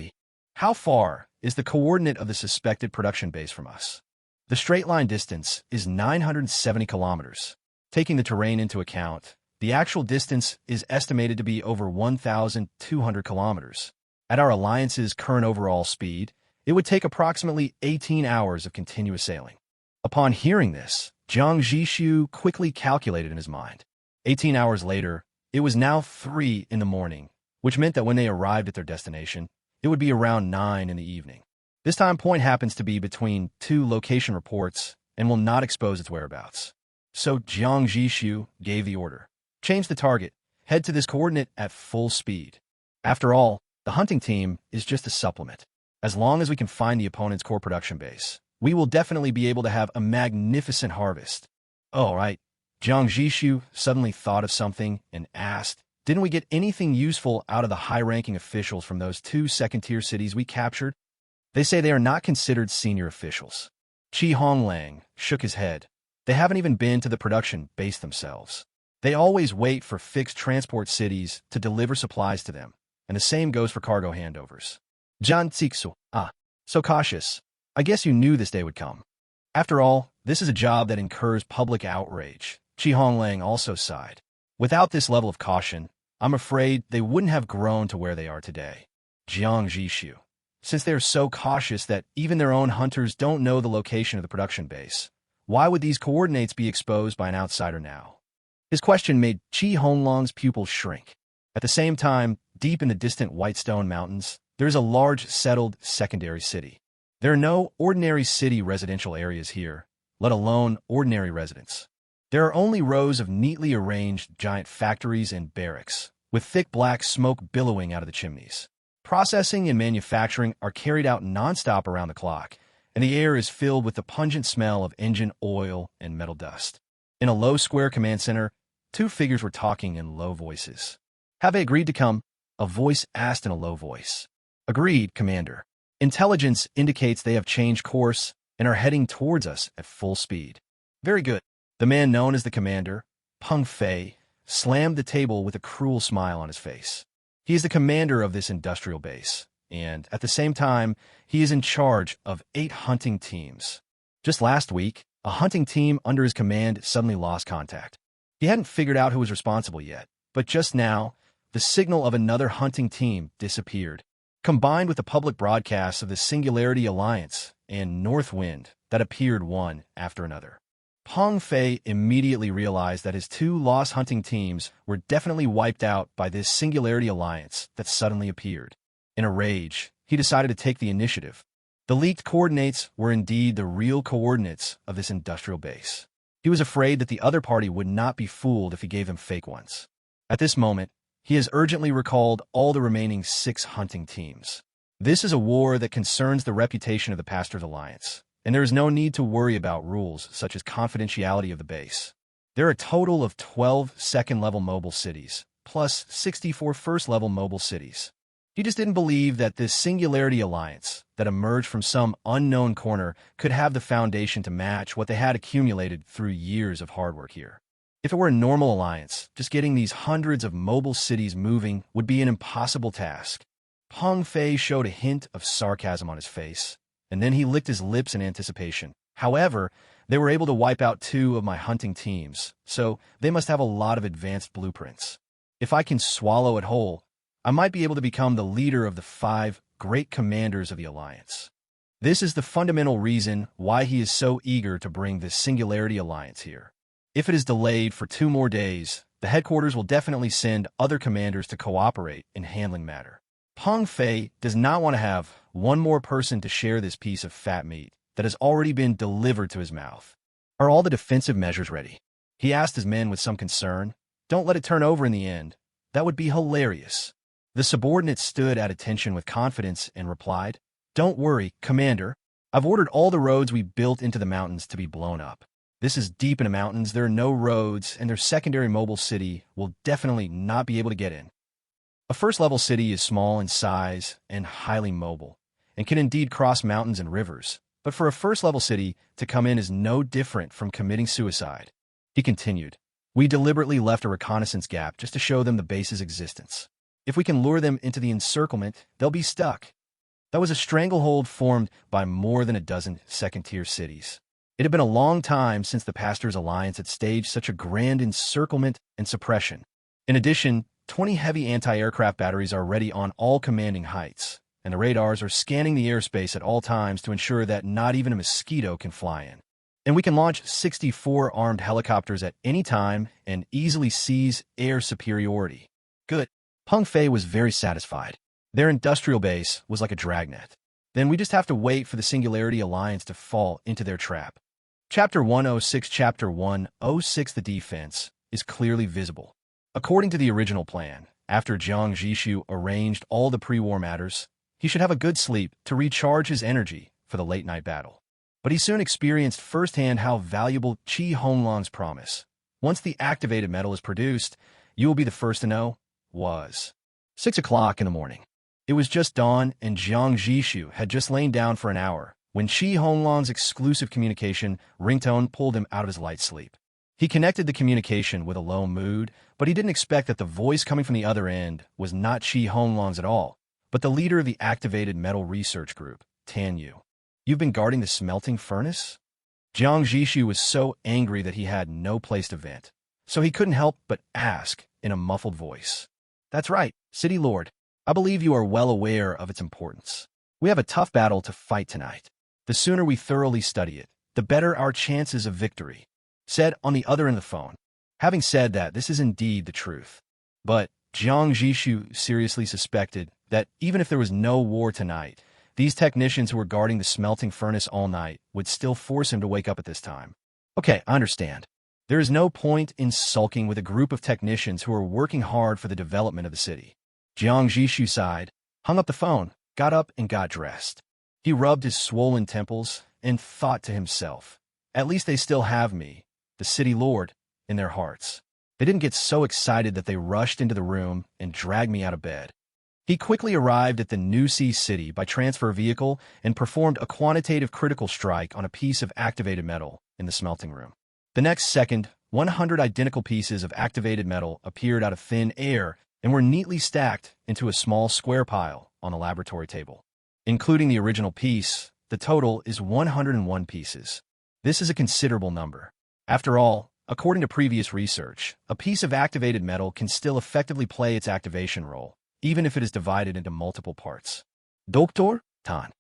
how far is the coordinate of the suspected production base from us. The straight line distance is 970 kilometers. Taking the terrain into account, the actual distance is estimated to be over 1,200 kilometers. At our alliance's current overall speed, it would take approximately 18 hours of continuous sailing. Upon hearing this, Jiang Zhixu quickly calculated in his mind. 18 hours later, it was now 3 in the morning, which meant that when they arrived at their destination, it would be around 9 in the evening. This time point happens to be between 2 location reports and will not expose its whereabouts. So Jiang Zhixu gave the order. Change the target. Head to this coordinate at full speed. After all, the hunting team is just a supplement. As long as we can find the opponent's core production base, we will definitely be able to have a magnificent harvest. Oh, right. Jiang Zhixu suddenly thought of something and asked, didn't we get anything useful out of the high-ranking officials from those 2 second-tier cities we captured? They say they are not considered senior officials. Honglang shook his head. They haven't even been to the production base themselves. They always wait for fixed transport cities to deliver supplies to them, and the same goes for cargo handovers. Jiang Zhixu, so cautious. I guess you knew this day would come. After all, this is a job that incurs public outrage. Honglang also sighed. Without this level of caution, I'm afraid they wouldn't have grown to where they are today. Jiang Zhixu. Since they are so cautious that even their own hunters don't know the location of the production base, why would these coordinates be exposed by an outsider now? His question made Honglang's pupils shrink. At the same time, deep in the distant Whitestone Mountains, there is a large, settled secondary city. There are no ordinary city residential areas here, let alone ordinary residents. There are only rows of neatly arranged giant factories and barracks, with thick black smoke billowing out of the chimneys. Processing and manufacturing are carried out nonstop around the clock, and the air is filled with the pungent smell of engine oil and metal dust. In a low square command center, 2 figures were talking in low voices. Have they agreed to come? A voice asked in a low voice. Agreed, Commander. Intelligence indicates they have changed course and are heading towards us at full speed. Very good. The man known as the commander, Peng Fei, slammed the table with a cruel smile on his face. He is the commander of this industrial base, and at the same time, he is in charge of 8 hunting teams. Just last week, a hunting team under his command suddenly lost contact. He hadn't figured out who was responsible yet, but just now, the signal of another hunting team disappeared, combined with the public broadcasts of the Singularity Alliance and Northwind that appeared one after another. Peng Fei immediately realized that his 2 lost hunting teams were definitely wiped out by this Singularity Alliance that suddenly appeared. In a rage, he decided to take the initiative. The leaked coordinates were indeed the real coordinates of this industrial base. He was afraid that the other party would not be fooled if he gave them fake ones. At this moment, he has urgently recalled all the remaining 6 hunting teams. This is a war that concerns the reputation of the Pastor's Alliance, and there is no need to worry about rules such as confidentiality of the base. There are a total of 12 second-level mobile cities, plus 64 first-level mobile cities. He just didn't believe that this Singularity Alliance that emerged from some unknown corner could have the foundation to match what they had accumulated through years of hard work here. If it were a normal alliance, just getting these hundreds of mobile cities moving would be an impossible task. Peng Fei showed a hint of sarcasm on his face, and then he licked his lips in anticipation. However, they were able to wipe out 2 of my hunting teams, so they must have a lot of advanced blueprints. If I can swallow it whole, I might be able to become the leader of the 5 great commanders of the Alliance. This is the fundamental reason why he is so eager to bring this Singularity Alliance here. If it is delayed for 2 more days, the headquarters will definitely send other commanders to cooperate in handling matter. Peng Fei does not want to have one more person to share this piece of fat meat that has already been delivered to his mouth. Are all the defensive measures ready? He asked his men with some concern. Don't let it turn over in the end. That would be hilarious. The subordinate stood at attention with confidence and replied, Don't worry, Commander. I've ordered all the roads we built into the mountains to be blown up. This is deep in the mountains, there are no roads, and their secondary mobile city will definitely not be able to get in. A first-level city is small in size and highly mobile, and can indeed cross mountains and rivers, but for a first-level city to come in is no different from committing suicide. He continued, We deliberately left a reconnaissance gap just to show them the base's existence. If we can lure them into the encirclement, they'll be stuck. That was a stranglehold formed by more than a dozen second-tier cities. It had been a long time since the Pastors Alliance had staged such a grand encirclement and suppression. In addition, 20 heavy anti-aircraft batteries are ready on all commanding heights, and the radars are scanning the airspace at all times to ensure that not even a mosquito can fly in. And we can launch 64 armed helicopters at any time and easily seize air superiority. Good. Peng Fei was very satisfied. Their industrial base was like a dragnet. Then we just have to wait for the Singularity Alliance to fall into their trap. Chapter 106 Chapter 106 The defense is clearly visible. According to the original plan, after Jiang Zhixu arranged all the pre-war matters, he should have a good sleep to recharge his energy for the late-night battle. But he soon experienced firsthand how valuable Qi Honglang's promise, once the activated metal is produced, you will be the first to know, was. 6 o'clock in the morning. It was just dawn, and Jiang Zhixu had just lain down for an hour when Qi Honglang's exclusive communication ringtone pulled him out of his light sleep. He connected the communication with a low mood, but he didn't expect that the voice coming from the other end was not Qi Honglang's at all, but the leader of the Activated Metal Research Group, Tan Yu. You've been guarding the smelting furnace? Jiang Zhixu was so angry that he had no place to vent, so he couldn't help but ask in a muffled voice. That's right, City Lord. I believe you are well aware of its importance. We have a tough battle to fight tonight. The sooner we thoroughly study it, the better our chances of victory, said on the other end of the phone. Having said that, this is indeed the truth. But Jiang Zhixu seriously suspected that even if there was no war tonight, these technicians who were guarding the smelting furnace all night would still force him to wake up at this time. Okay, I understand. There is no point in sulking with a group of technicians who are working hard for the development of the city. Jiang Zhixu sighed, hung up the phone, got up, and got dressed. He rubbed his swollen temples and thought to himself, at least they still have me, the city lord, in their hearts. They didn't get so excited that they rushed into the room and dragged me out of bed. He quickly arrived at the New Sea City by transfer vehicle and performed a quantitative critical strike on a piece of activated metal in the smelting room. The next second, 100 identical pieces of activated metal appeared out of thin air and were neatly stacked into a small square pile on the laboratory table. Including the original piece, the total is 101 pieces. This is a considerable number. After all, according to previous research, a piece of activated metal can still effectively play its activation role, even if it is divided into multiple parts. Dr. Tan.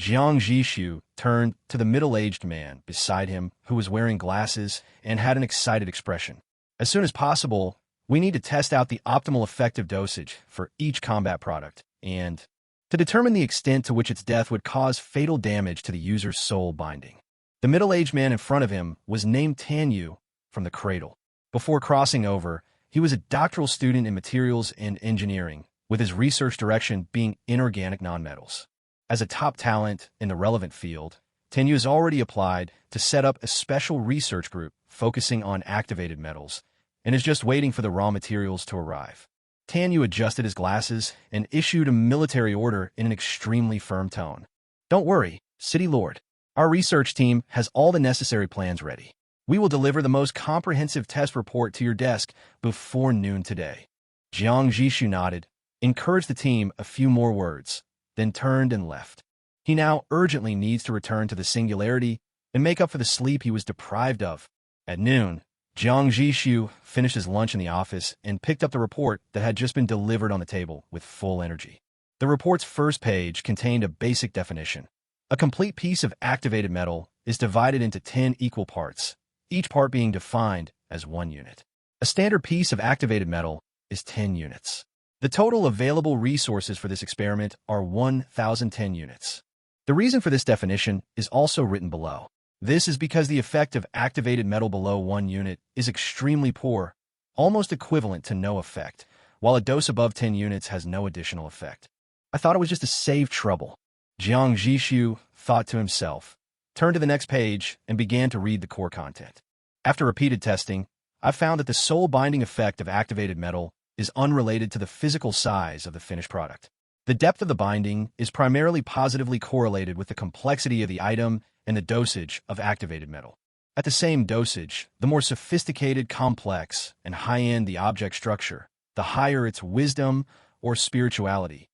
Jiang Zhixu turned to the middle-aged man beside him who was wearing glasses and had an excited expression. As soon as possible, we need to test out the optimal effective dosage for each combat product and to determine the extent to which its death would cause fatal damage to the user's soul binding. The middle-aged man in front of him was named Tan Yu from the Cradle. Before crossing over, he was a doctoral student in materials and engineering, with his research direction being inorganic nonmetals. As a top talent in the relevant field, Tan Yu has already applied to set up a special research group focusing on activated metals and is just waiting for the raw materials to arrive. Tan Yu adjusted his glasses and issued a military order in an extremely firm tone. Don't worry, City Lord. Our research team has all the necessary plans ready. We will deliver the most comprehensive test report to your desk before noon today. Jiang Zhixu nodded, encouraged the team a few more words, then turned and left. He now urgently needs to return to the Singularity and make up for the sleep he was deprived of. At noon, Jiang Zhixu finished his lunch in the office and picked up the report that had just been delivered on the table with full energy. The report's first page contained a basic definition. A complete piece of activated metal is divided into 10 equal parts, each part being defined as 1 unit. A standard piece of activated metal is 10 units. The total available resources for this experiment are 1,010 units. The reason for this definition is also written below. This is because the effect of activated metal below 1 unit is extremely poor, almost equivalent to no effect, while a dose above 10 units has no additional effect. I thought it was just to save trouble. Jiang Zhixu thought to himself, turned to the next page, and began to read the core content. After repeated testing, I found that the soul binding effect of activated metal is unrelated to the physical size of the finished product. The depth of the binding is primarily positively correlated with the complexity of the item and the dosage of activated metal. At the same dosage, the more sophisticated, complex, and high-end the object structure, the higher its wisdom or spirituality.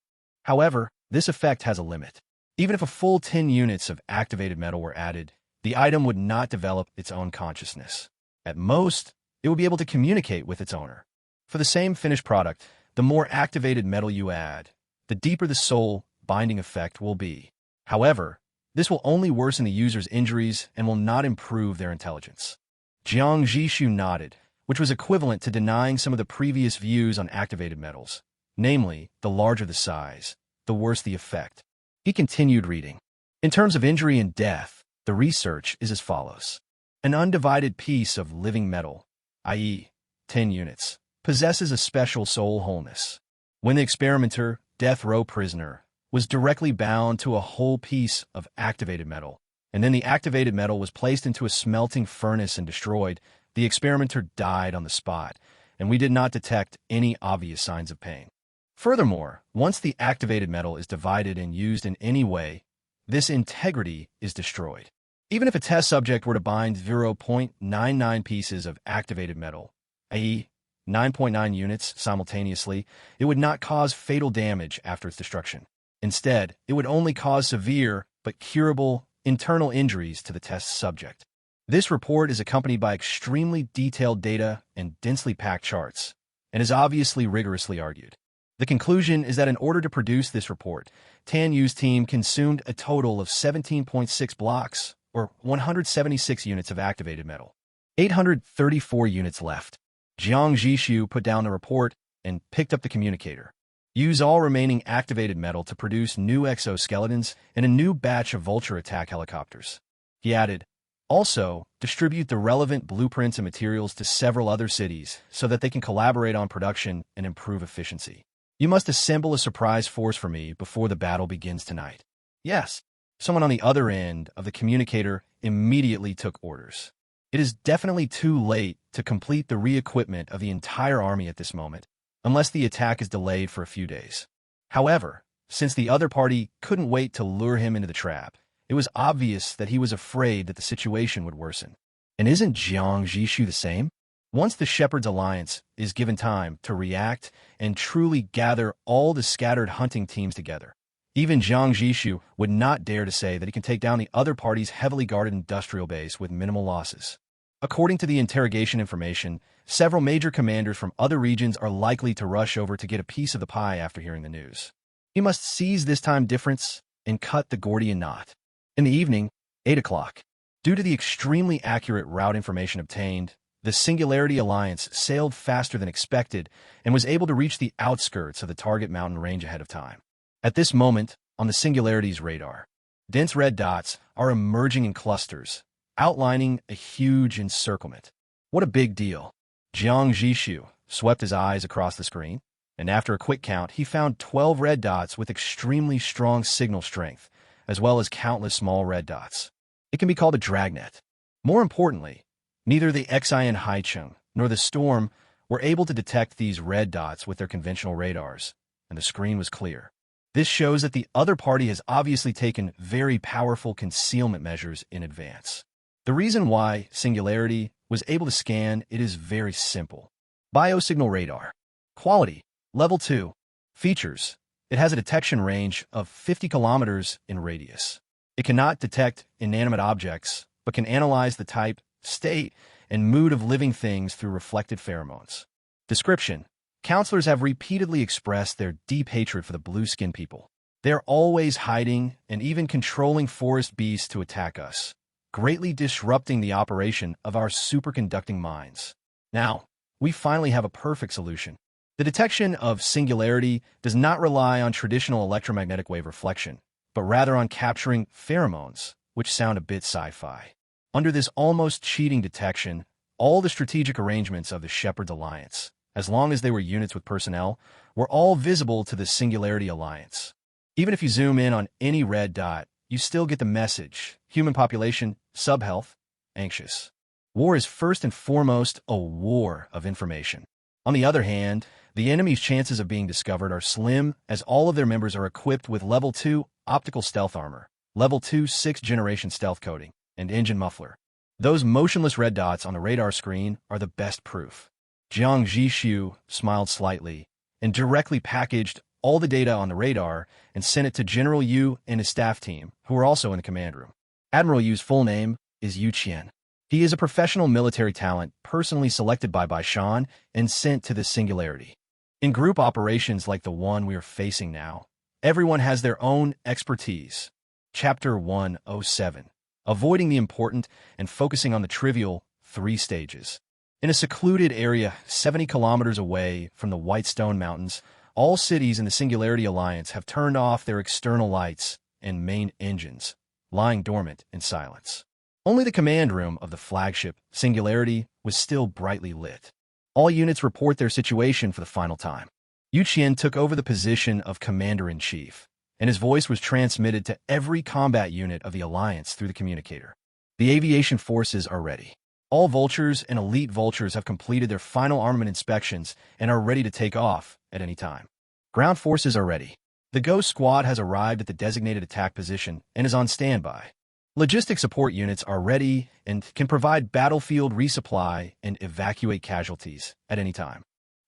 However, This effect has a limit. Even if a full 10 units of activated metal were added, the item would not develop its own consciousness. At most, it would be able to communicate with its owner. For the same finished product, the more activated metal you add, the deeper the soul binding effect will be. However, this will only worsen the user's injuries and will not improve their intelligence. Jiang Zhixu nodded, which was equivalent to denying some of the previous views on activated metals. Namely, the larger the size, the worse the effect. He continued reading. In terms of injury and death, the research is as follows. An undivided piece of living metal, i.e., 10 units, possesses a special soul wholeness. When the experimenter, death row prisoner, was directly bound to a whole piece of activated metal, and then the activated metal was placed into a smelting furnace and destroyed, the experimenter died on the spot, and we did not detect any obvious signs of pain. Furthermore, once the activated metal is divided and used in any way, this integrity is destroyed. Even if a test subject were to bind 0.99 pieces of activated metal, i.e., 9.9 units simultaneously, it would not cause fatal damage after its destruction. Instead, it would only cause severe but curable internal injuries to the test subject. This report is accompanied by extremely detailed data and densely packed charts, and is obviously rigorously argued. The conclusion is that in order to produce this report, Tan Yu's team consumed a total of 17.6 blocks, or 176 units of activated metal. 834 units left. Jiang Zhixu put down the report and picked up the communicator. Use all remaining activated metal to produce new exoskeletons and a new batch of vulture attack helicopters. He added, also, distribute the relevant blueprints and materials to several other cities so that they can collaborate on production and improve efficiency. You must assemble a surprise force for me before the battle begins tonight. Yes. Someone on the other end of the communicator immediately took orders. It is definitely too late to complete the re-equipment of the entire army at this moment, unless the attack is delayed for a few days. However, since the other party couldn't wait to lure him into the trap, it was obvious that he was afraid that the situation would worsen. And isn't Jiang Zhixu the same? Once the Shepherd's Alliance is given time to react and truly gather all the scattered hunting teams together, even Jiang Zhixu would not dare to say that he can take down the other party's heavily guarded industrial base with minimal losses. According to the interrogation information, several major commanders from other regions are likely to rush over to get a piece of the pie after hearing the news. He must seize this time difference and cut the Gordian knot. In the evening, 8 o'clock, due to the extremely accurate route information obtained, the Singularity Alliance sailed faster than expected and was able to reach the outskirts of the target mountain range ahead of time. At this moment, on the Singularity's radar, dense red dots are emerging in clusters, outlining a huge encirclement. What a big deal. Jiang Zhixu swept his eyes across the screen, and after a quick count, he found 12 red dots with extremely strong signal strength, as well as countless small red dots. It can be called a dragnet. More importantly, neither the Xian Haicheng nor the Storm were able to detect these red dots with their conventional radars, and the screen was clear. This shows that the other party has obviously taken very powerful concealment measures in advance. The reason why Singularity was able to scan it is very simple. Biosignal radar. Quality, level 2. Features. It has a detection range of 50 kilometers in radius. It cannot detect inanimate objects, but can analyze the type, state, and mood of living things through reflected pheromones. Description. Counselors have repeatedly expressed their deep hatred for the blue-skinned people. They are always hiding and even controlling forest beasts to attack us, greatly disrupting the operation of our superconducting minds. Now, we finally have a perfect solution. The detection of singularity does not rely on traditional electromagnetic wave reflection, but rather on capturing pheromones, which sound a bit sci-fi. Under this almost cheating detection, all the strategic arrangements of the Shepherd's Alliance, as long as they were units with personnel, were all visible to the Singularity Alliance. Even if you zoom in on any red dot, you still get the message. Human population, sub-health, anxious. War is first and foremost a war of information. On the other hand, the enemy's chances of being discovered are slim, as all of their members are equipped with Level 2 optical stealth armor, Level 2 6th-generation stealth coating, and engine muffler. Those motionless red dots on the radar screen are the best proof. Jiang Zhixu smiled slightly and directly packaged all the data on the radar and sent it to General Yu and his staff team, who were also in the command room. Admiral Yu's full name is Yu Qian. He is a professional military talent personally selected by Bai Shan and sent to the singularity. In group operations like the one we are facing now, everyone has their own expertise. Chapter 107. Avoiding the important and focusing on the trivial, 3 stages. In a secluded area 70 kilometers away from the Whitestone Mountains, all cities in the Singularity Alliance have turned off their external lights and main engines, lying dormant in silence. Only the command room of the flagship, Singularity, was still brightly lit. All units report their situation for the final time. Yu Qian took over the position of Commander-in-Chief, and his voice was transmitted to every combat unit of the Alliance through the communicator. The aviation forces are ready. All Vultures and Elite Vultures have completed their final armament inspections and are ready to take off at any time. Ground forces are ready. The Ghost Squad has arrived at the designated attack position and is on standby. Logistic support units are ready and can provide battlefield resupply and evacuate casualties at any time.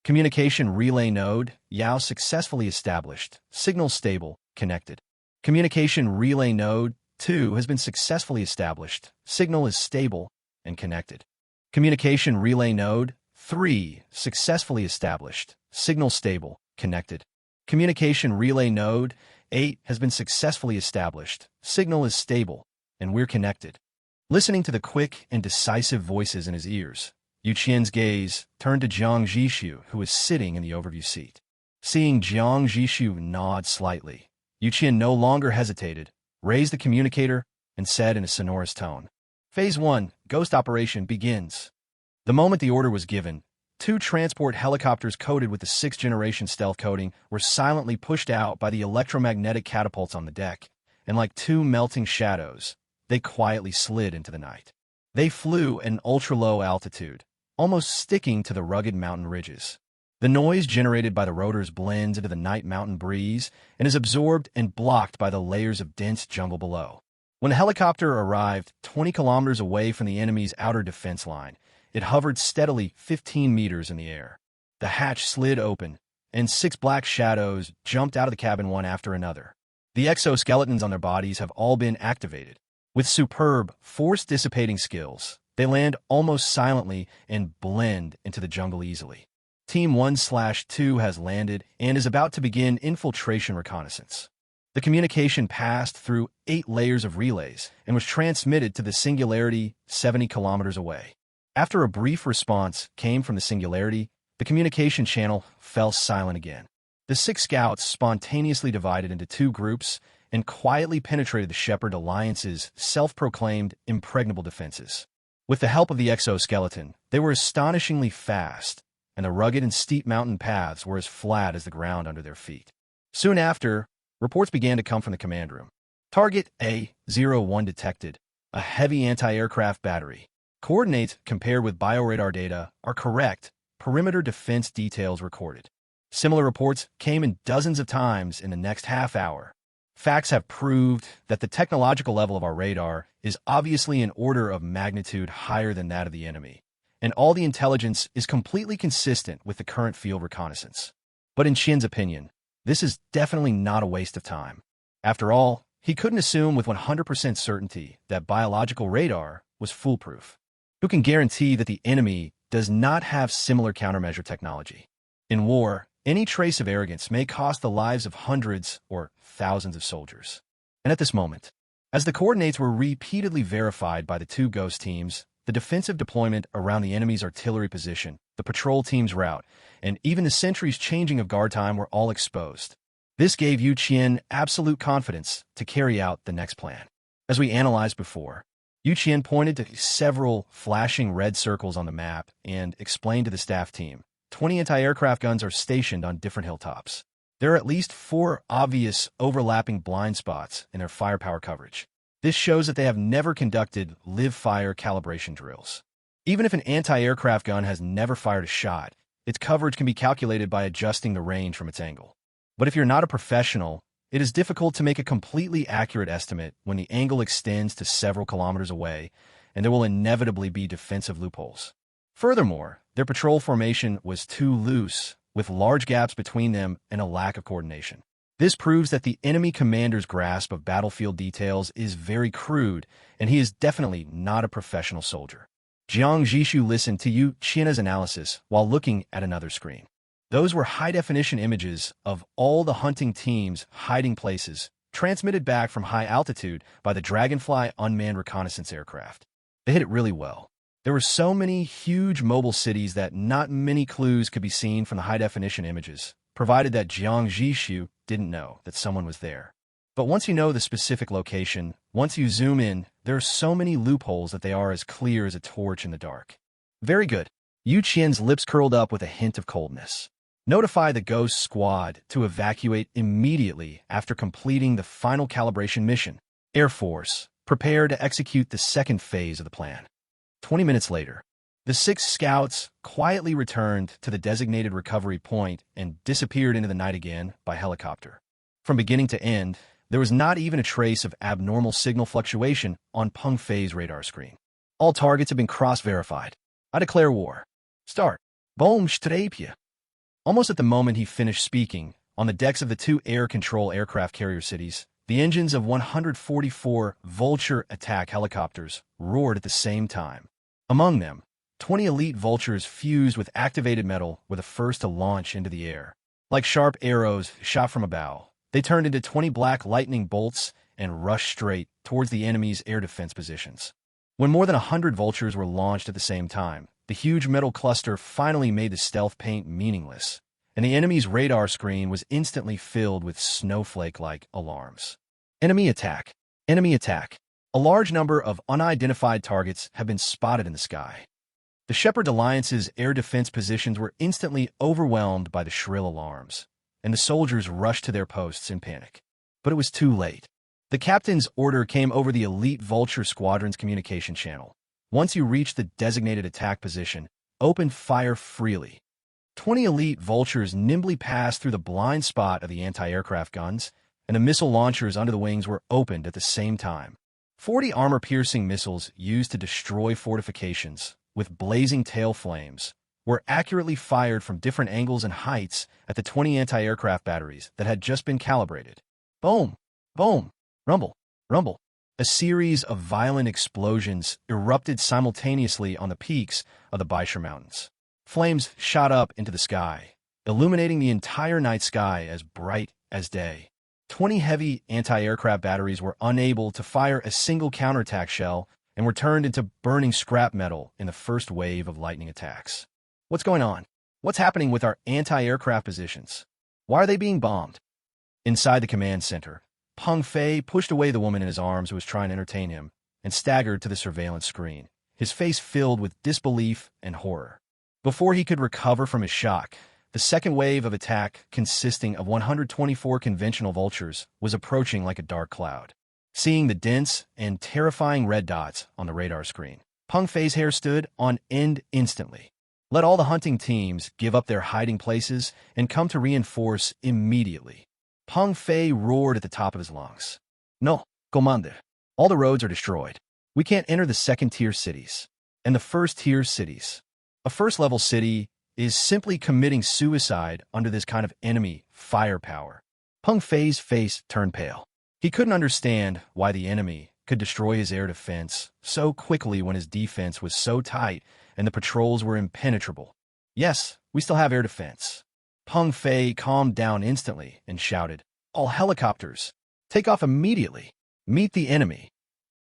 Communication relay node, Yao successfully established. Signal stable, connected. Communication relay node 2 has been successfully established. Signal is stable and connected. Communication relay node 3 successfully established. Signal stable, connected. Communication relay node 8 has been successfully established. Signal is stable, and we're connected. Listening to the quick and decisive voices in his ears, Yu Qian's gaze turned to Jiang Zhixu, who was sitting in the overview seat. Seeing Jiang Zhixu nod slightly, Yu Qian no longer hesitated, raised the communicator, and said in a sonorous tone, Phase 1, Ghost Operation begins. The moment the order was given, 2 transport helicopters coated with the 6th-generation stealth coating were silently pushed out by the electromagnetic catapults on the deck, and like 2 melting shadows, they quietly slid into the night. They flew at an ultra-low altitude, almost sticking to the rugged mountain ridges. The noise generated by the rotors blends into the night mountain breeze and is absorbed and blocked by the layers of dense jungle below. When the helicopter arrived 20 kilometers away from the enemy's outer defense line, it hovered steadily 15 meters in the air. The hatch slid open, and 6 black shadows jumped out of the cabin one after another. The exoskeletons on their bodies have all been activated. With superb, force-dissipating skills, they land almost silently and blend into the jungle easily. Team 1/2 has landed and is about to begin infiltration reconnaissance. The communication passed through 8 layers of relays and was transmitted to the Singularity 70 kilometers away. After a brief response came from the Singularity, the communication channel fell silent again. The 6 scouts spontaneously divided into 2 groups and quietly penetrated the Shepherd Alliance's self-proclaimed impregnable defenses. With the help of the exoskeleton, they were astonishingly fast, and the rugged and steep mountain paths were as flat as the ground under their feet. Soon after, reports began to come from the command room. Target A-01 detected, a heavy anti-aircraft battery. Coordinates compared with bioradar data are correct. Perimeter defense details recorded. Similar reports came in dozens of times in the next half hour. Facts have proved that the technological level of our radar is obviously an order of magnitude higher than that of the enemy, and all the intelligence is completely consistent with the current field reconnaissance. But in Qian's opinion, this is definitely not a waste of time. After all, he couldn't assume with 100% certainty that biological radar was foolproof. Who can guarantee that the enemy does not have similar countermeasure technology? In war, any trace of arrogance may cost the lives of hundreds or thousands of soldiers. And at this moment, as the coordinates were repeatedly verified by the 2 ghost teams, the defensive deployment around the enemy's artillery position, the patrol team's route, and even the sentries' changing of guard time were all exposed. This gave Yu Qian absolute confidence to carry out the next plan. As we analyzed before, Yu Qian pointed to several flashing red circles on the map and explained to the staff team, 20 anti-aircraft guns are stationed on different hilltops. There are at least 4 obvious overlapping blind spots in their firepower coverage. This shows that they have never conducted live-fire calibration drills. Even if an anti-aircraft gun has never fired a shot, its coverage can be calculated by adjusting the range from its angle. But if you're not a professional, it is difficult to make a completely accurate estimate when the angle extends to several kilometers away, and there will inevitably be defensive loopholes. Furthermore, their patrol formation was too loose, with large gaps between them and a lack of coordination. This proves that the enemy commander's grasp of battlefield details is very crude, and he is definitely not a professional soldier. Jiang Zhixu listened to Yu Qian's analysis while looking at another screen. Those were high-definition images of all the hunting team's hiding places, transmitted back from high altitude by the Dragonfly unmanned reconnaissance aircraft. They hit it really well. There were so many huge mobile cities that not many clues could be seen from the high-definition images, provided that Jiang Zhixu didn't know that someone was there. But once you know the specific location, once you zoom in, there are so many loopholes that they are as clear as a torch in the dark. Very good. Yu Qian's lips curled up with a hint of coldness. Notify the Ghost Squad to evacuate immediately after completing the final calibration mission. Air Force, prepare to execute the second phase of the plan. 20 minutes later, the 6 scouts quietly returned to the designated recovery point and disappeared into the night again by helicopter. From beginning to end, there was not even a trace of abnormal signal fluctuation on Peng Fei's radar screen. All targets have been cross-verified. I declare war. Start. Boom, strapia. Almost at the moment he finished speaking, on the decks of the 2 air control aircraft carrier cities, the engines of 144 Vulture attack helicopters roared at the same time. Among them, 20 elite Vultures fused with activated metal were the first to launch into the air. Like sharp arrows shot from a bow, they turned into 20 black lightning bolts and rushed straight towards the enemy's air defense positions. When more than 100 Vultures were launched at the same time, the huge metal cluster finally made the stealth paint meaningless, and the enemy's radar screen was instantly filled with snowflake-like alarms. Enemy attack! Enemy attack! A large number of unidentified targets have been spotted in the sky. The Shepherd Alliance's air defense positions were instantly overwhelmed by the shrill alarms, and the soldiers rushed to their posts in panic. But it was too late. The captain's order came over the elite Vulture Squadron's communication channel. Once you reach the designated attack position, open fire freely. 20 elite Vultures nimbly passed through the blind spot of the anti-aircraft guns, and the missile launchers under the wings were opened at the same time. 40 armor-piercing missiles used to destroy fortifications, with blazing tail flames, were accurately fired from different angles and heights at the 20 anti-aircraft batteries that had just been calibrated. Boom! Boom! Rumble! Rumble! A series of violent explosions erupted simultaneously on the peaks of the Baisha Mountains. Flames shot up into the sky, illuminating the entire night sky as bright as day. 20 heavy anti-aircraft batteries were unable to fire a single counterattack shell and were turned into burning scrap metal in the first wave of lightning attacks. What's going on? What's happening with our anti-aircraft positions? Why are they being bombed? Inside the command center, Peng Fei pushed away the woman in his arms who was trying to entertain him and staggered to the surveillance screen, his face filled with disbelief and horror. Before he could recover from his shock, the second wave of attack, consisting of 124 conventional Vultures, was approaching like a dark cloud. Seeing the dense and terrifying red dots on the radar screen, Peng Fei's hair stood on end instantly. Let all the hunting teams give up their hiding places and come to reinforce immediately. Peng Fei roared at the top of his lungs. No, Commander. All the roads are destroyed. We can't enter the second-tier cities. And the first-tier cities. A first-level city is simply committing suicide under this kind of enemy firepower. Peng Fei's face turned pale. He couldn't understand why the enemy could destroy his air defense so quickly when his defense was so tight and the patrols were impenetrable. Yes, we still have air defense. Peng Fei calmed down instantly and shouted, "All helicopters, take off immediately. Meet the enemy."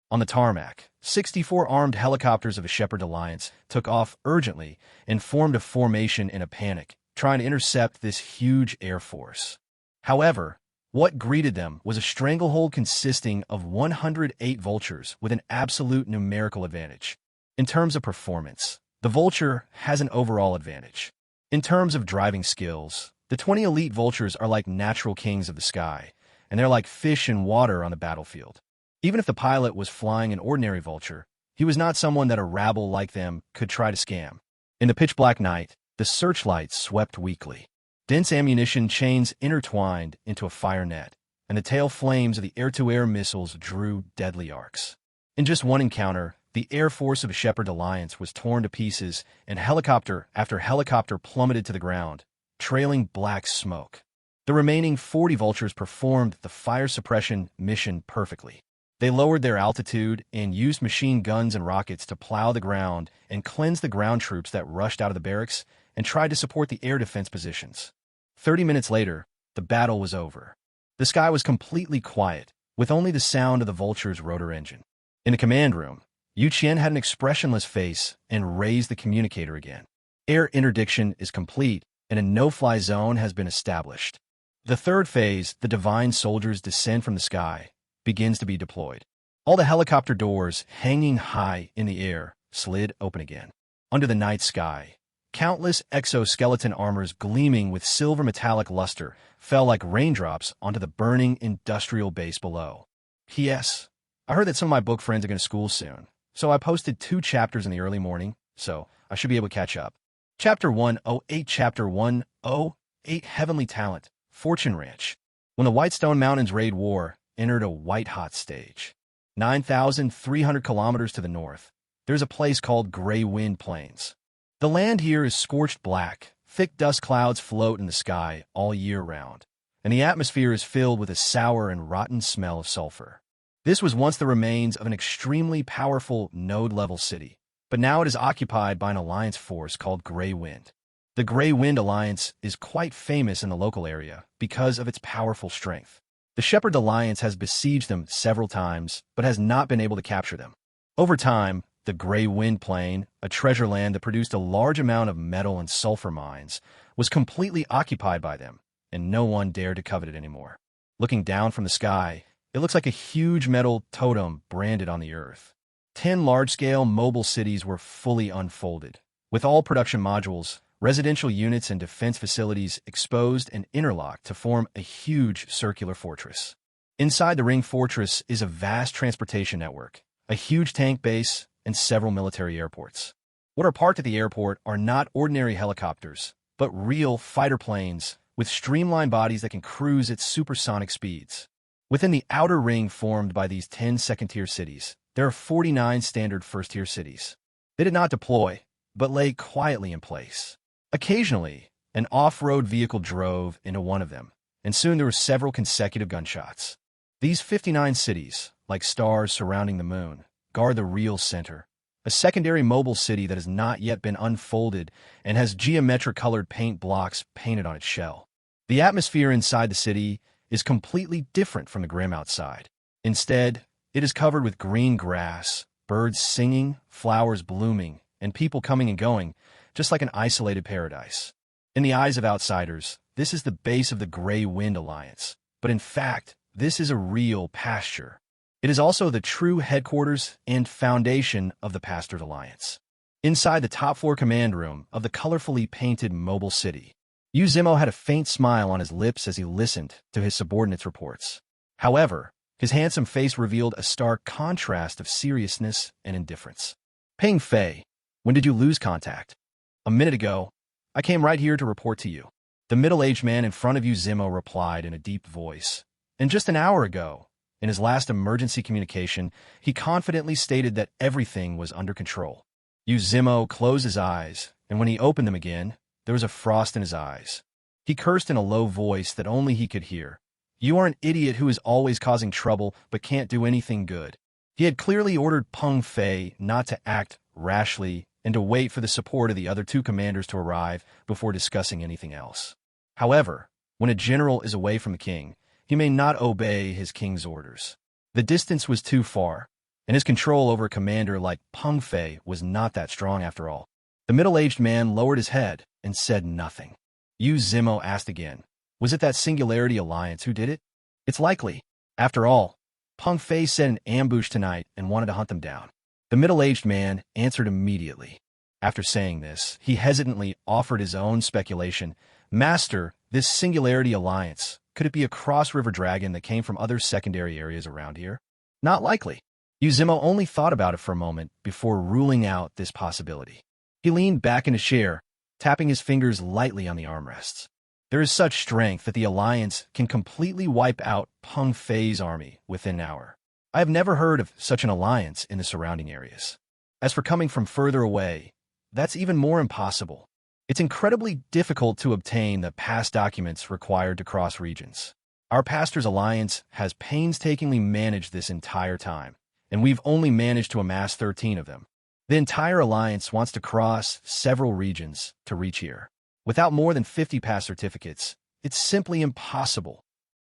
On the tarmac, 64 armed helicopters of the Shepherd Alliance took off urgently and formed a formation in a panic, trying to intercept this huge air force. However, what greeted them was a stranglehold consisting of 108 Vultures with an absolute numerical advantage. In terms of performance, the Vulture has an overall advantage. In terms of driving skills, the 20 elite Vultures are like natural kings of the sky, and they're like fish in water on the battlefield. Even if the pilot was flying an ordinary Vulture, he was not someone that a rabble like them could try to scam. In the pitch-black night, the searchlights swept weakly. Dense ammunition chains intertwined into a fire net, and the tail flames of the air-to-air missiles drew deadly arcs. In just one encounter, the air force of the Shepherd Alliance was torn to pieces, and helicopter after helicopter plummeted to the ground, trailing black smoke. The remaining 40 vultures performed the fire suppression mission perfectly. They lowered their altitude and used machine guns and rockets to plow the ground and cleanse the ground troops that rushed out of the barracks and tried to support the air defense positions. 30 minutes later, the battle was over. The sky was completely quiet, with only the sound of the vulture's rotor engine. In the command room, Yu Qian had an expressionless face and raised the communicator again. Air interdiction is complete, and a no-fly zone has been established. The third phase, the divine soldiers descend from the sky, begins to be deployed. All the helicopter doors, hanging high in the air, slid open again. Under the night sky, countless exoskeleton armors gleaming with silver metallic luster fell like raindrops onto the burning industrial base below. P.S. I heard that some of my book friends are going to school soon, so I posted 2 chapters in the early morning, so I should be able to catch up. Chapter 108 Chapter 108 Heavenly Talent, Fortune Ranch. When the Whitestone Mountains Raid War entered a white-hot stage. 9,300 kilometers to the north, there's a place called Gray Wind Plains. The land here is scorched black, thick dust clouds float in the sky all year round, and the atmosphere is filled with a sour and rotten smell of sulfur. This was once the remains of an extremely powerful node-level city, but now it is occupied by an alliance force called Gray Wind. The Gray Wind Alliance is quite famous in the local area because of its powerful strength. The Shepherd Alliance has besieged them several times, but has not been able to capture them. Over time, the Gray Wind Plain, a treasure land that produced a large amount of metal and sulfur mines, was completely occupied by them, and no one dared to covet it anymore. Looking down from the sky, it looks like a huge metal totem branded on the earth. 10 large-scale mobile cities were fully unfolded, with all production modules, residential units and defense facilities exposed and interlocked to form a huge circular fortress. Inside the ring fortress is a vast transportation network, a huge tank base, and several military airports. What are parked at the airport are not ordinary helicopters, but real fighter planes with streamlined bodies that can cruise at supersonic speeds. Within the outer ring formed by these 10 second-tier cities, there are 49 standard first-tier cities. They did not deploy, but lay quietly in place. Occasionally, an off-road vehicle drove into one of them, and soon there were several consecutive gunshots. These 59 cities, like stars surrounding the moon, guard the real center, a secondary mobile city that has not yet been unfolded and has geometric-colored paint blocks painted on its shell. The atmosphere inside the city is completely different from the grim outside. Instead, it is covered with green grass, birds singing, flowers blooming, and people coming and going, just like an isolated paradise. In the eyes of outsiders, this is the base of the Gray Wind Alliance, but in fact, this is a real pasture. It is also the true headquarters and foundation of the Pastors Alliance. Inside the top-floor command room of the colorfully painted mobile city, Yu Zimo had a faint smile on his lips as he listened to his subordinates' reports. However, his handsome face revealed a stark contrast of seriousness and indifference. Ping Fei, when did you lose contact? A minute ago, I came right here to report to you. The middle-aged man in front of Yu Zimo replied in a deep voice. And just an hour ago, in his last emergency communication, he confidently stated that everything was under control. Yu Zimo closed his eyes, and when he opened them again, there was a frost in his eyes. He cursed in a low voice that only he could hear. You are an idiot who is always causing trouble but can't do anything good. He had clearly ordered Peng Fei not to act rashly and to wait for the support of the other 2 commanders to arrive before discussing anything else. However, when a general is away from the king, he may not obey his king's orders. The distance was too far, and his control over a commander like Peng Fei was not that strong after all. The middle-aged man lowered his head and said nothing. Yu Zimo asked again, was it that Singularity Alliance who did it? It's likely. After all, Peng Fei set an ambush tonight and wanted to hunt them down. The middle-aged man answered immediately. After saying this, he hesitantly offered his own speculation. Master, this Singularity Alliance, could it be a cross-river dragon that came from other secondary areas around here? Not likely. Yu Zimo only thought about it for a moment before ruling out this possibility. He leaned back in his chair, tapping his fingers lightly on the armrests. There is such strength that the Alliance can completely wipe out Peng Fei's army within an hour. I have never heard of such an alliance in the surrounding areas. As for coming from further away, that's even more impossible. It's incredibly difficult to obtain the pass documents required to cross regions. Our Pastor's Alliance has painstakingly managed this entire time, and we've only managed to amass 13 of them. The entire Alliance wants to cross several regions to reach here. Without more than 50 pass certificates, it's simply impossible.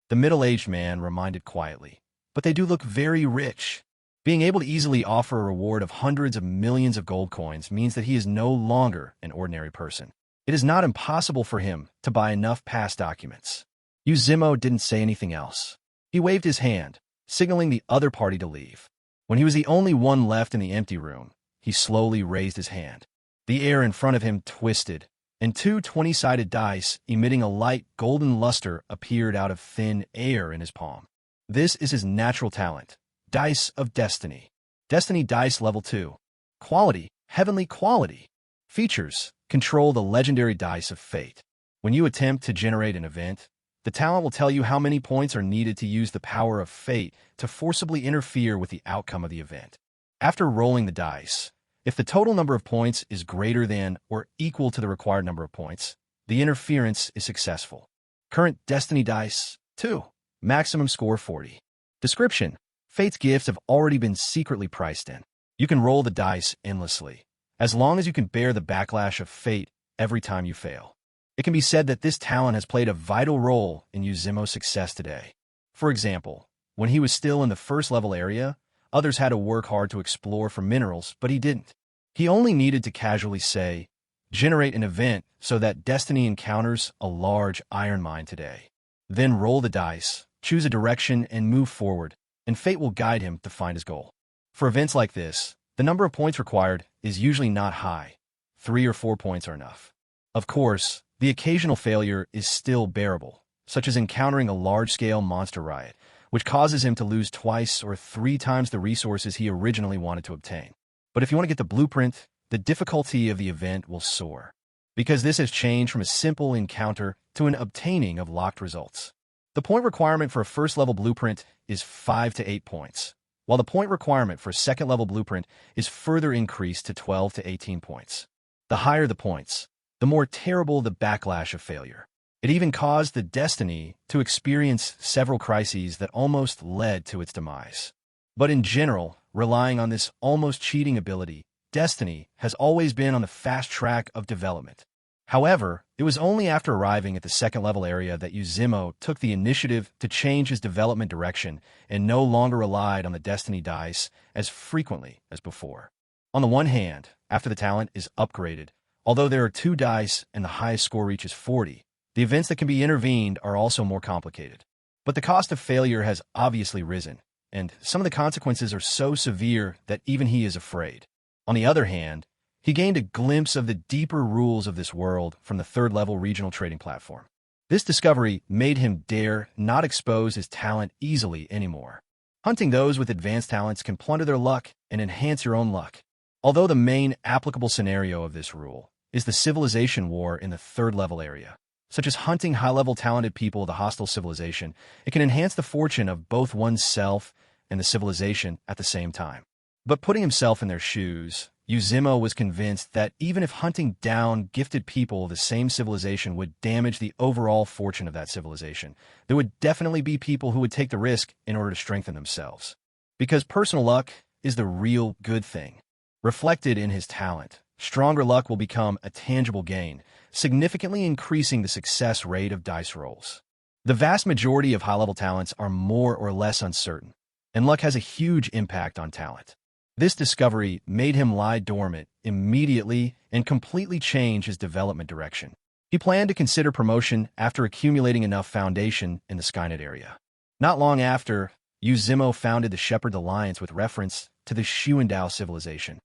The middle-aged man reminded quietly, but they do look very rich. Being able to easily offer a reward of hundreds of millions of gold coins means that he is no longer an ordinary person. It is not impossible for him to buy enough pass documents. Zimo didn't say anything else. He waved his hand, signaling the other party to leave. When he was the only one left in the empty room, he slowly raised his hand. The air in front of him twisted, and two 20-sided dice emitting a light golden luster appeared out of thin air in his palm. This is his natural talent, Dice of Destiny. Destiny Dice Level 2. Quality, Heavenly Quality. Features, control the legendary Dice of Fate. When you attempt to generate an event, the talent will tell you how many points are needed to use the power of fate to forcibly interfere with the outcome of the event. After rolling the dice, if the total number of points is greater than or equal to the required number of points, the interference is successful. Current Destiny Dice 2. Maximum score 40. Description: Fate's gifts have already been secretly priced in. You can roll the dice endlessly, as long as you can bear the backlash of fate every time you fail. It can be said that this talent has played a vital role in Zimo's success today. For example, when he was still in the first level area, others had to work hard to explore for minerals, but he didn't. He only needed to casually say, generate an event so that Destiny encounters a large iron mine today. Then roll the dice, choose a direction, and move forward, and fate will guide him to find his goal. For events like this, the number of points required is usually not high. 3 or 4 points are enough. Of course, the occasional failure is still bearable, such as encountering a large-scale monster riot, which causes him to lose 2 or 3 times the resources he originally wanted to obtain. But if you want to get the blueprint, the difficulty of the event will soar, because this has changed from a simple encounter to an obtaining of locked results. The point requirement for a first-level blueprint is 5 to 8 points, while the point requirement for a second-level blueprint is further increased to 12 to 18 points. The higher the points, the more terrible the backlash of failure. It even caused the Destiny to experience several crises that almost led to its demise. But in general, relying on this almost cheating ability, Destiny has always been on the fast track of development. However, it was only after arriving at the second-level area that Zimo took the initiative to change his development direction and no longer relied on the Destiny dice as frequently as before. On the one hand, after the talent is upgraded, although there are 2 dice and the highest score reaches 40, the events that can be intervened are also more complicated. But the cost of failure has obviously risen, and some of the consequences are so severe that even he is afraid. On the other hand, he gained a glimpse of the deeper rules of this world from the third-level regional trading platform. This discovery made him dare not expose his talent easily anymore. Hunting those with advanced talents can plunder their luck and enhance your own luck. Although the main applicable scenario of this rule is the civilization war in the third-level area, such as hunting high-level talented people of the hostile civilization, it can enhance the fortune of both oneself and the civilization at the same time. But putting himself in their shoes, Zimo was convinced that even if hunting down gifted people of the same civilization would damage the overall fortune of that civilization, there would definitely be people who would take the risk in order to strengthen themselves. Because personal luck is the real good thing. Reflected in his talent, stronger luck will become a tangible gain, significantly increasing the success rate of dice rolls. The vast majority of high-level talents are more or less uncertain, and luck has a huge impact on talent. This discovery made him lie dormant immediately and completely change his development direction. He planned to consider promotion after accumulating enough foundation in the Skynet area. Not long after, Zimo founded the Shepherd Alliance with reference to the Xuandao civilization.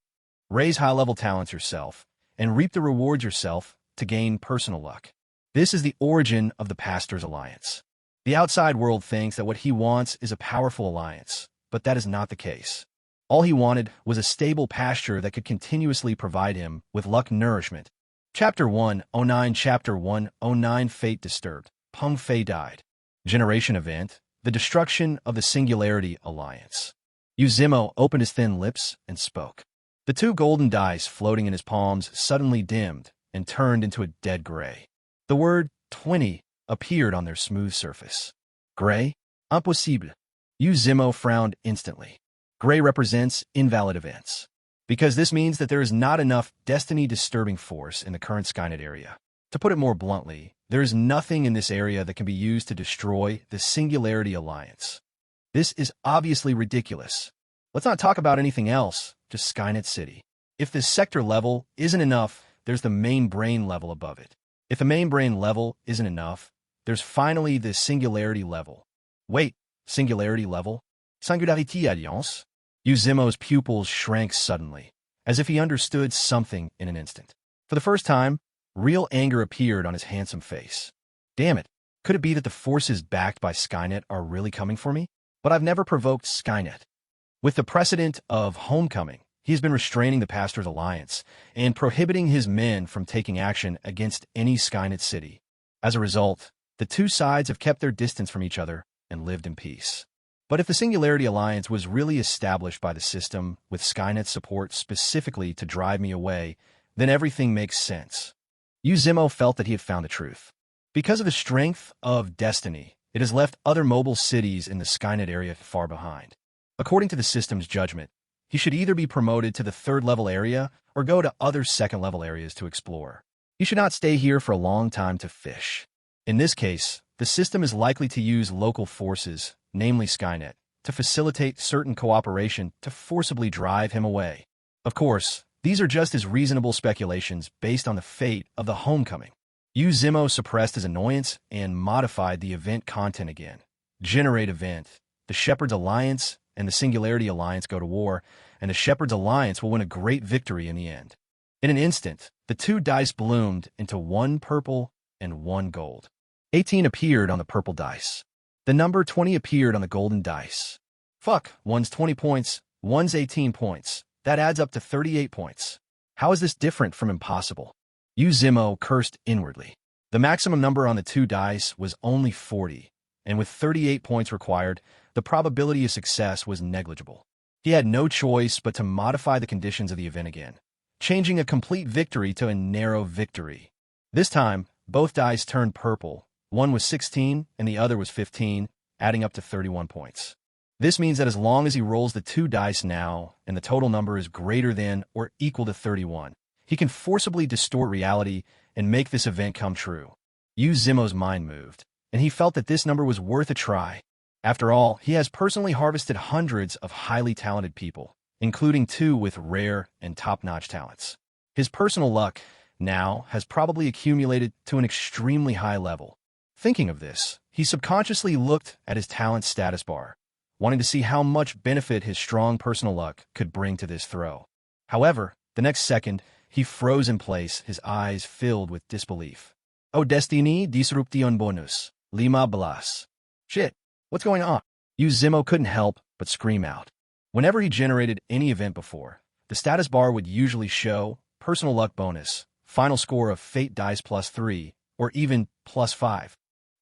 Raise high-level talents yourself and reap the rewards yourself to gain personal luck. This is the origin of the Pastor's Alliance. The outside world thinks that what he wants is a powerful alliance, but that is not the case. All he wanted was a stable pasture that could continuously provide him with luck nourishment. Chapter 109 Chapter 109 Fate Disturbed. Peng Fei died. Generation Event. The Destruction of the Singularity Alliance. Zimo opened his thin lips and spoke. The 2 golden dice floating in his palms suddenly dimmed, and turned into a dead gray. The word 20 appeared on their smooth surface. Gray? Impossible. Yu Zimo frowned instantly. Gray represents invalid events, because this means that there is not enough destiny-disturbing force in the current Skynet area. To put it more bluntly, there is nothing in this area that can be used to destroy the Singularity Alliance. This is obviously ridiculous. Let's not talk about anything else, just Skynet City. If the sector level isn't enough, there's the main brain level above it. If the main brain level isn't enough, there's finally the Singularity level. Wait, Singularity level? Singularity Alliance? Yu Zimo's pupils shrank suddenly, as if he understood something in an instant. For the first time, real anger appeared on his handsome face. Damn it, could it be that the forces backed by Skynet are really coming for me? But I've never provoked Skynet. With the precedent of Homecoming, he has been restraining the Pastor's Alliance and prohibiting his men from taking action against any Skynet city. As a result, the two sides have kept their distance from each other and lived in peace. But if the Singularity Alliance was really established by the system with Skynet's support specifically to drive me away, then everything makes sense. Yu Zimo felt that he had found the truth. Because of the strength of destiny, it has left other mobile cities in the Skynet area far behind. According to the system's judgment, he should either be promoted to the third-level area or go to other second-level areas to explore. He should not stay here for a long time to fish. In this case, the system is likely to use local forces, namely Skynet, to facilitate certain cooperation to forcibly drive him away. Of course, these are just as reasonable speculations based on the fate of the Homecoming. Yu Zimo suppressed his annoyance and modified the event content again. Generate event. The Shepherd's Alliance and the Singularity Alliance go to war, and the Shepherd's Alliance will win a great victory in the end. In an instant, the two dice bloomed into one purple and one gold. 18 appeared on the purple dice. The number 20 appeared on the golden dice. Fuck, one's 20 points, one's 18 points. That adds up to 38 points. How is this different from impossible? Yu Zimo cursed inwardly. The maximum number on the two dice was only 40, and with 38 points required, the probability of success was negligible. He had no choice but to modify the conditions of the event again, changing a complete victory to a narrow victory. This time, both dice turned purple. One was 16 and the other was 15, adding up to 31 points. This means that as long as he rolls the two dice now and the total number is greater than or equal to 31, he can forcibly distort reality and make this event come true. Yu Zimo's mind moved, and he felt that this number was worth a try. After all, he has personally harvested hundreds of highly talented people, including two with rare and top-notch talents. His personal luck now has probably accumulated to an extremely high level. Thinking of this, he subconsciously looked at his talent status bar, wanting to see how much benefit his strong personal luck could bring to this throw. However, the next second, he froze in place, his eyes filled with disbelief. O destiny disruption bonus, lima blas. Shit, what's going on? Yu Zimo couldn't help but scream out. Whenever he generated any event before, the status bar would usually show personal luck bonus, final score of fate dice +3, or even +5.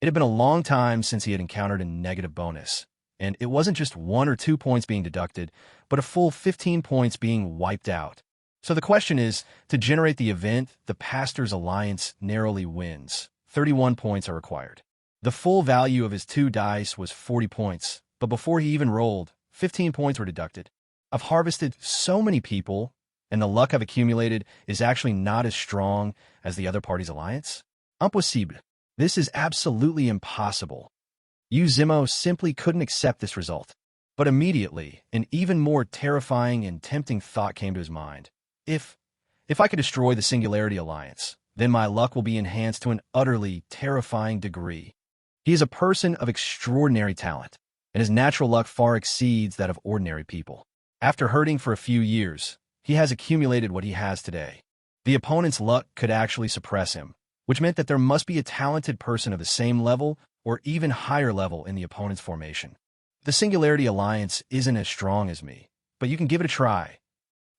It had been a long time since he had encountered a negative bonus, and it wasn't just 1 or 2 points being deducted, but a full 15 points being wiped out. So the question is, to generate the event, the Pastor's Alliance narrowly wins. 31 points are required. The full value of his two dice was 40 points, but before he even rolled, 15 points were deducted. I've harvested so many people, and the luck I've accumulated is actually not as strong as the other party's alliance? Impossible. This is absolutely impossible. Yu Zimo simply couldn't accept this result. But immediately, an even more terrifying and tempting thought came to his mind. If I could destroy the Singularity Alliance, then my luck will be enhanced to an utterly terrifying degree. He is a person of extraordinary talent, and his natural luck far exceeds that of ordinary people. After hurting for a few years, he has accumulated what he has today. The opponent's luck could actually suppress him, which meant that there must be a talented person of the same level or even higher level in the opponent's formation. The Singularity Alliance isn't as strong as me, but you can give it a try.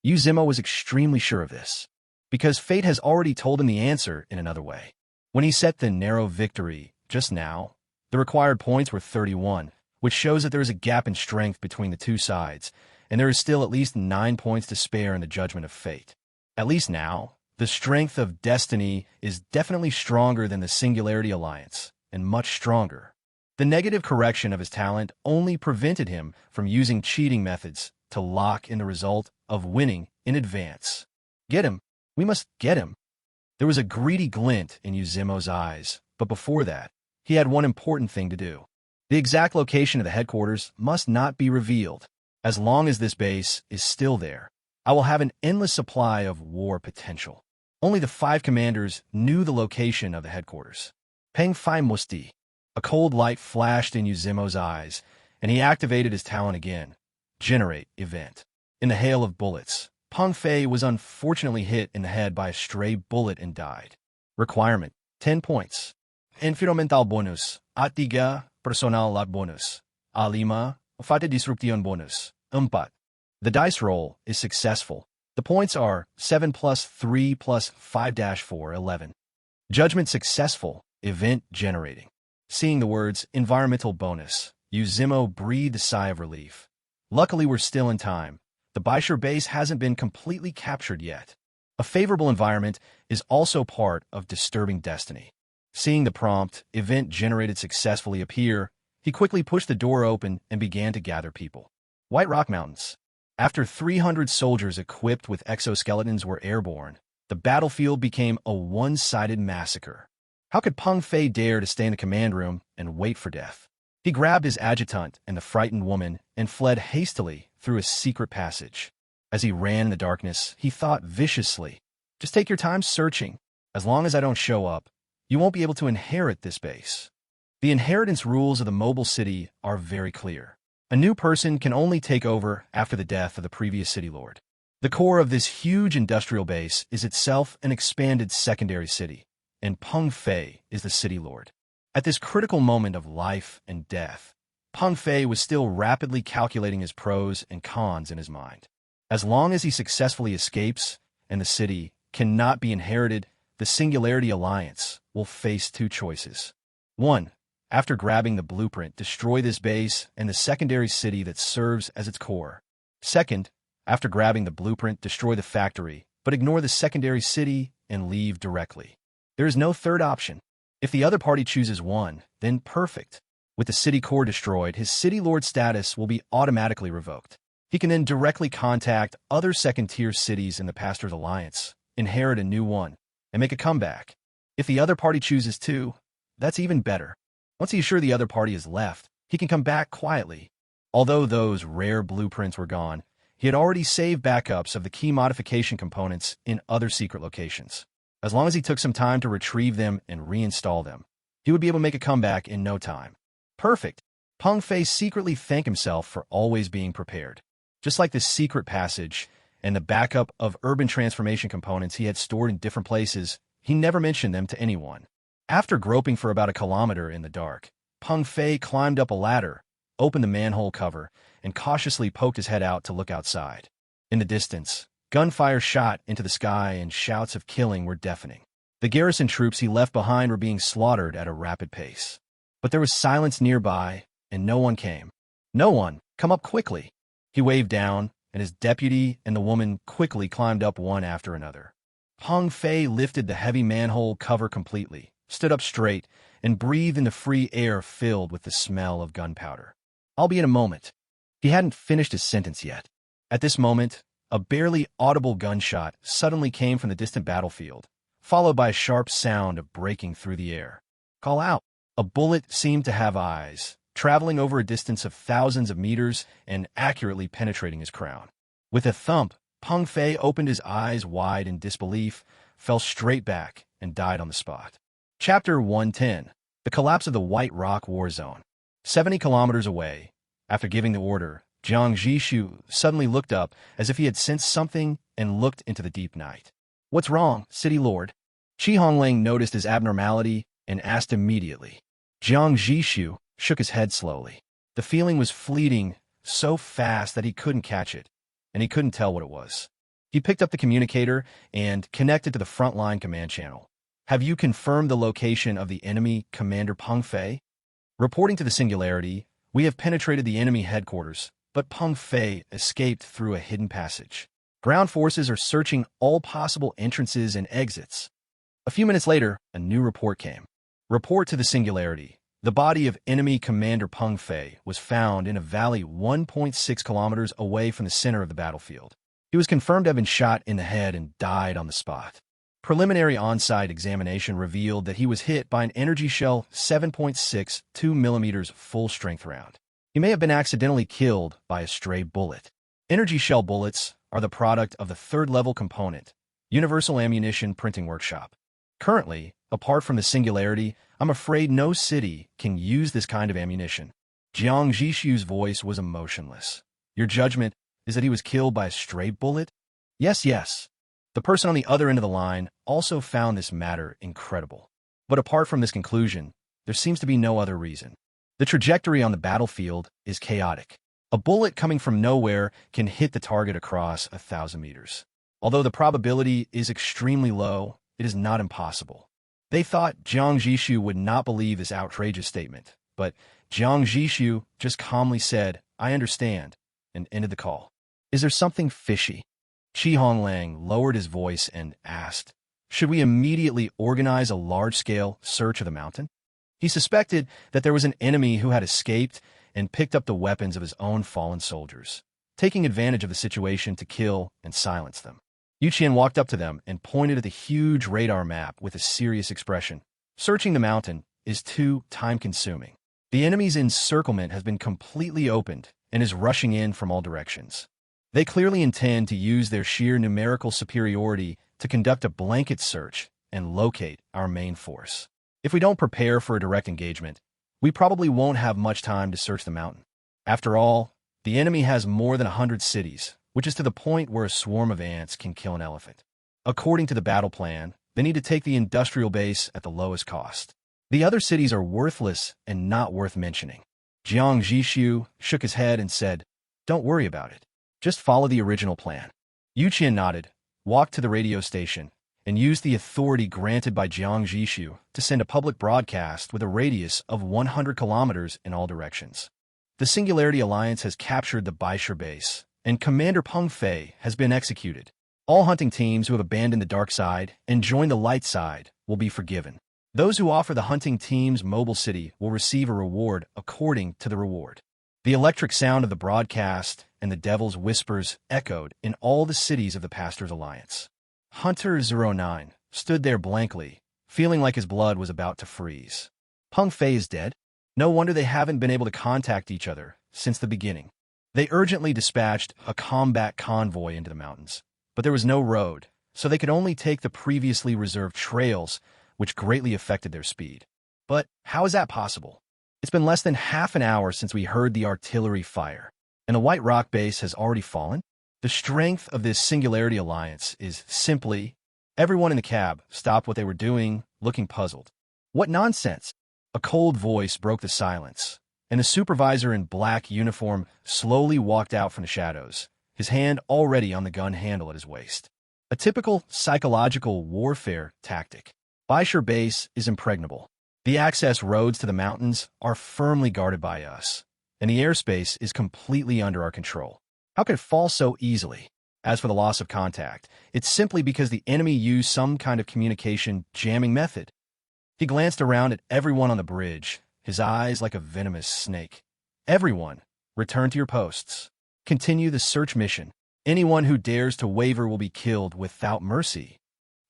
Yu Zimo was extremely sure of this, because fate has already told him the answer in another way. When he set the narrow victory just now, the required points were 31, which shows that there is a gap in strength between the two sides, and there is still at least 9 points to spare in the judgment of fate. At least now, The strength of destiny is definitely stronger than the Singularity Alliance, and much stronger. The negative correction of his talent only prevented him from using cheating methods to lock in the result of winning in advance. Get him. We must get him. There was a greedy glint in Uzimo's eyes, but before that, he had one important thing to do. The exact location of the headquarters must not be revealed. As long as this base is still there, I will have an endless supply of war potential. Only the 5 commanders knew the location of the headquarters. Peng Fai Musti. A cold light flashed in Uzimo's eyes, and he activated his talent again. Generate event. In the hail of bullets, Peng Fei was unfortunately hit in the head by a stray bullet and died. Requirement, 10 points. Environmental bonus, atiga, personal lot bonus. A5, fate disruption bonus, 4. The dice roll is successful. The points are 7 plus 3 plus 5-4, 11. Judgment successful, event generating. Seeing the words environmental bonus, Uzimo breathed a sigh of relief. Luckily, we're still in time. The Baisher base hasn't been completely captured yet. A favorable environment is also part of disturbing destiny. Seeing the prompt, event generated successfully appear, he quickly pushed the door open and began to gather people. White Rock Mountains. After 300 soldiers equipped with exoskeletons were airborne, the battlefield became a one-sided massacre. How could Peng Fei dare to stay in the command room and wait for death? He grabbed his adjutant and the frightened woman and fled hastily through a secret passage. As he ran in the darkness, he thought viciously, just take your time searching. As long as I don't show up, you won't be able to inherit this base. The inheritance rules of the mobile city are very clear. A new person can only take over after the death of the previous city lord. The core of this huge industrial base is itself an expanded secondary city, and Peng Fei is the city lord. At this critical moment of life and death, Peng Fei was still rapidly calculating his pros and cons in his mind. As long as he successfully escapes and the city cannot be inherited, the Singularity Alliance will face 2 choices. 1. After grabbing the blueprint, destroy this base and the secondary city that serves as its core. 2. After grabbing the blueprint, destroy the factory, but ignore the secondary city and leave directly. There is no third option. If the other party chooses 1, then perfect. With the city core destroyed, his city lord status will be automatically revoked. He can then directly contact other second-tier cities in the Pastor's Alliance, inherit a new one, and make a comeback. If the other party chooses 2, that's even better. Once he's sure the other party is left, he can come back quietly. Although those rare blueprints were gone, he had already saved backups of the key modification components in other secret locations. As long as he took some time to retrieve them and reinstall them, he would be able to make a comeback in no time. Perfect. Peng Fei secretly thanked himself for always being prepared. Just like the secret passage and the backup of urban transformation components he had stored in different places, he never mentioned them to anyone. After groping for about a kilometer in the dark, Peng Fei climbed up a ladder, opened the manhole cover, and cautiously poked his head out to look outside. In the distance, gunfire shot into the sky and shouts of killing were deafening. The garrison troops he left behind were being slaughtered at a rapid pace. But there was silence nearby, and no one came. No one, come up quickly. He waved down, and his deputy and the woman quickly climbed up one after another. Peng Fei lifted the heavy manhole cover completely, stood up straight, and breathed in the free air filled with the smell of gunpowder. I'll be in a moment. He hadn't finished his sentence yet. At this moment, a barely audible gunshot suddenly came from the distant battlefield, followed by a sharp sound of breaking through the air. Call out. A bullet seemed to have eyes, traveling over a distance of thousands of meters and accurately penetrating his crown. With a thump, Peng Fei opened his eyes wide in disbelief, fell straight back, and died on the spot. Chapter 110. The Collapse of the White Rock War Zone. 70 kilometers away, after giving the order, Jiang Zhixu suddenly looked up as if he had sensed something and looked into the deep night. What's wrong, City Lord? Honglang noticed his abnormality and asked immediately. Jiang Zhixu shook his head slowly. The feeling was fleeting, so fast that he couldn't catch it, and he couldn't tell what it was. He picked up the communicator and connected to the frontline command channel. Have you confirmed the location of the enemy, Commander Peng Fei? Reporting to the Singularity, we have penetrated the enemy headquarters, but Peng Fei escaped through a hidden passage. Ground forces are searching all possible entrances and exits. A few minutes later, a new report came. Report to the Singularity. The body of enemy Commander Peng Fei was found in a valley 1.6 kilometers away from the center of the battlefield. He was confirmed to have been shot in the head and died on the spot. Preliminary on-site examination revealed that he was hit by an energy shell 7.62 millimeters full-strength round. He may have been accidentally killed by a stray bullet. Energy shell bullets are the product of the third-level component, Universal Ammunition Printing Workshop. Currently, apart from the Singularity, I'm afraid no city can use this kind of ammunition. Jiang Zhixu's voice was emotionless. Your judgment is that he was killed by a stray bullet? Yes, yes. The person on the other end of the line also found this matter incredible. But apart from this conclusion, there seems to be no other reason. The trajectory on the battlefield is chaotic. A bullet coming from nowhere can hit the target across 1,000 meters. Although the probability is extremely low, it is not impossible. They thought Jiang Zhixu would not believe this outrageous statement, but Jiang Zhixu just calmly said, "I understand," and ended the call. Is there something fishy? Honglang lowered his voice and asked, should we immediately organize a large-scale search of the mountain? He suspected that there was an enemy who had escaped and picked up the weapons of his own fallen soldiers, taking advantage of the situation to kill and silence them. Yuqian walked up to them and pointed at the huge radar map with a serious expression. Searching the mountain is too time-consuming. The enemy's encirclement has been completely opened and is rushing in from all directions. They clearly intend to use their sheer numerical superiority to conduct a blanket search and locate our main force. If we don't prepare for a direct engagement, we probably won't have much time to search the mountain. After all, the enemy has more than 100 cities, which is to the point where a swarm of ants can kill an elephant. According to the battle plan, they need to take the industrial base at the lowest cost. The other cities are worthless and not worth mentioning. Jiang Zhixu shook his head and said, "Don't worry about it. Just follow the original plan." Yuqian nodded, walked to the radio station, and used the authority granted by Jiang Zhixu to send a public broadcast with a radius of 100 kilometers in all directions. The Singularity Alliance has captured the Baisher base, and Commander Peng Fei has been executed. All hunting teams who have abandoned the dark side and joined the light side will be forgiven. Those who offer the hunting team's mobile city will receive a reward according to the reward. The electric sound of the broadcast and the devil's whispers echoed in all the cities of the Pastor's Alliance. Hunter 09 stood there blankly, feeling like his blood was about to freeze. Peng Fei is dead? No wonder they haven't been able to contact each other since the beginning. They urgently dispatched a combat convoy into the mountains, but there was no road, so they could only take the previously reserved trails, which greatly affected their speed. But how is that possible? It's been less than half an hour since we heard the artillery fire, and the White Rock base has already fallen? The strength of this Singularity Alliance is simply... Everyone in the cab stopped what they were doing, looking puzzled. What nonsense! A cold voice broke the silence, and the supervisor in black uniform slowly walked out from the shadows, his hand already on the gun handle at his waist. A typical psychological warfare tactic. Baisher base is impregnable. The access roads to the mountains are firmly guarded by us, and the airspace is completely under our control. How could it fall so easily? As for the loss of contact, it's simply because the enemy used some kind of communication jamming method. He glanced around at everyone on the bridge, his eyes like a venomous snake. Everyone, return to your posts. Continue the search mission. Anyone who dares to waver will be killed without mercy.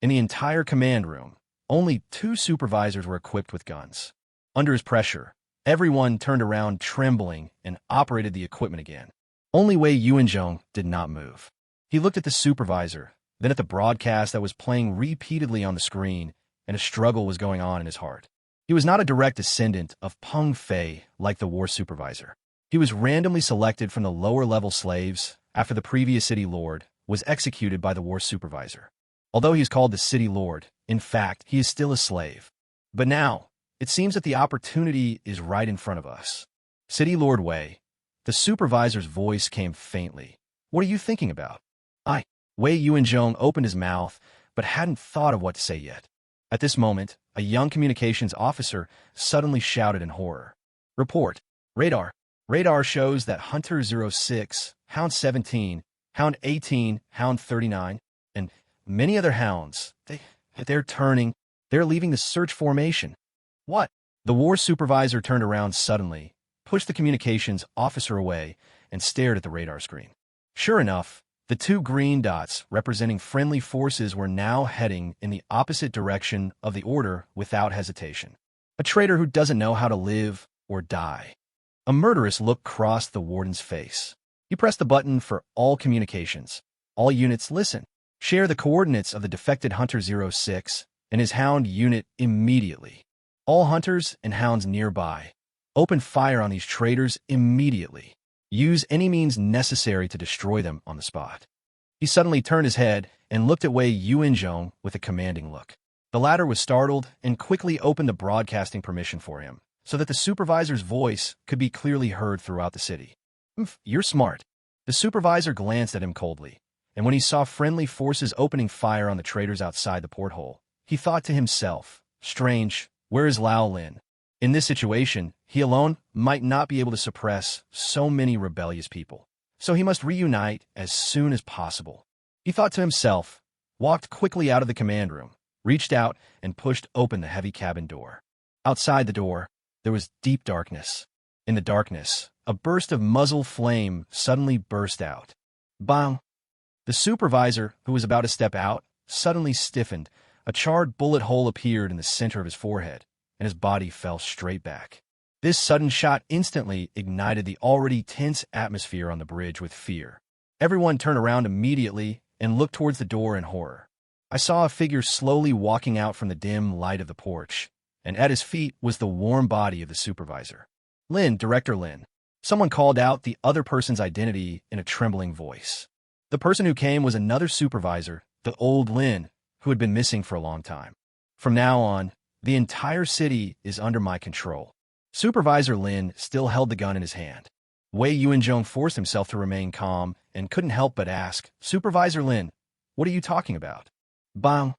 In the entire command room, only 2 supervisors were equipped with guns. Under his pressure, everyone turned around trembling and operated the equipment again. Only Wei Yuanzhong did not move. He looked at the supervisor, then at the broadcast that was playing repeatedly on the screen, and a struggle was going on in his heart. He was not a direct descendant of Peng Fei like the war supervisor. He was randomly selected from the lower-level slaves after the previous city lord was executed by the war supervisor. Although he is called the city lord, in fact, he is still a slave. But now, it seems that the opportunity is right in front of us. City Lord Wei, the supervisor's voice came faintly. What are you thinking about? Wei Yuanzhong opened his mouth, but hadn't thought of what to say yet. At this moment, a young communications officer suddenly shouted in horror. Report. Radar. Radar shows that Hunter 06, Hound 17, Hound 18, Hound 39, and many other hounds. They're turning. They're leaving the search formation. What? The war supervisor turned around suddenly, pushed the communications officer away, and stared at the radar screen. Sure enough, the two green dots representing friendly forces were now heading in the opposite direction of the order without hesitation. A traitor who doesn't know how to live or die. A murderous look crossed the warden's face. He pressed the button for all communications. All units listen. Share the coordinates of the defected Hunter 06 and his hound unit immediately. All hunters and hounds nearby. Open fire on these traitors immediately. Use any means necessary to destroy them on the spot. He suddenly turned his head and looked at Wei Yuanzhong with a commanding look. The latter was startled and quickly opened the broadcasting permission for him, so that the supervisor's voice could be clearly heard throughout the city. You're smart. The supervisor glanced at him coldly, and when he saw friendly forces opening fire on the traitors outside the porthole, he thought to himself, strange, where is Lao Lin? In this situation, he alone might not be able to suppress so many rebellious people, so he must reunite as soon as possible. He thought to himself, walked quickly out of the command room, reached out and pushed open the heavy cabin door. Outside the door, there was deep darkness. In the darkness, a burst of muzzle flame suddenly burst out. Bang! The supervisor, who was about to step out, suddenly stiffened. A charred bullet hole appeared in the center of his forehead, and his body fell straight back. This sudden shot instantly ignited the already tense atmosphere on the bridge with fear. Everyone turned around immediately and looked towards the door in horror. I saw a figure slowly walking out from the dim light of the porch, and at his feet was the warm body of the supervisor. Lin, Director Lin. Someone called out the other person's identity in a trembling voice. The person who came was another supervisor, the old Lin, who had been missing for a long time. From now on, the entire city is under my control. Supervisor Lin still held the gun in his hand. Wei Yuanzhong forced himself to remain calm and couldn't help but ask, Supervisor Lin, what are you talking about? Bang!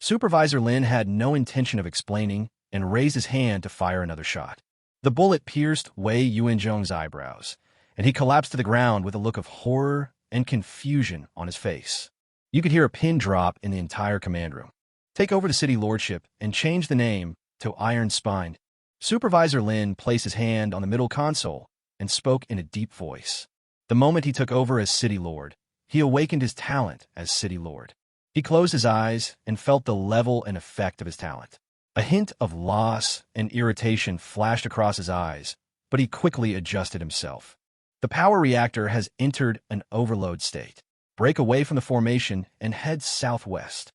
Supervisor Lin had no intention of explaining and raised his hand to fire another shot. The bullet pierced Wei Yuanzhong's eyebrows, and he collapsed to the ground with a look of horror and confusion on his face. You could hear a pin drop in the entire command room. Take over the city lordship and change the name to Iron Spine. Supervisor Lin placed his hand on the middle console and spoke in a deep voice. The moment he took over as city lord, he awakened his talent as city lord. He closed his eyes and felt the level and effect of his talent. A hint of loss and irritation flashed across his eyes, but he quickly adjusted himself. The power reactor has entered an overload state. Break away from the formation and head southwest.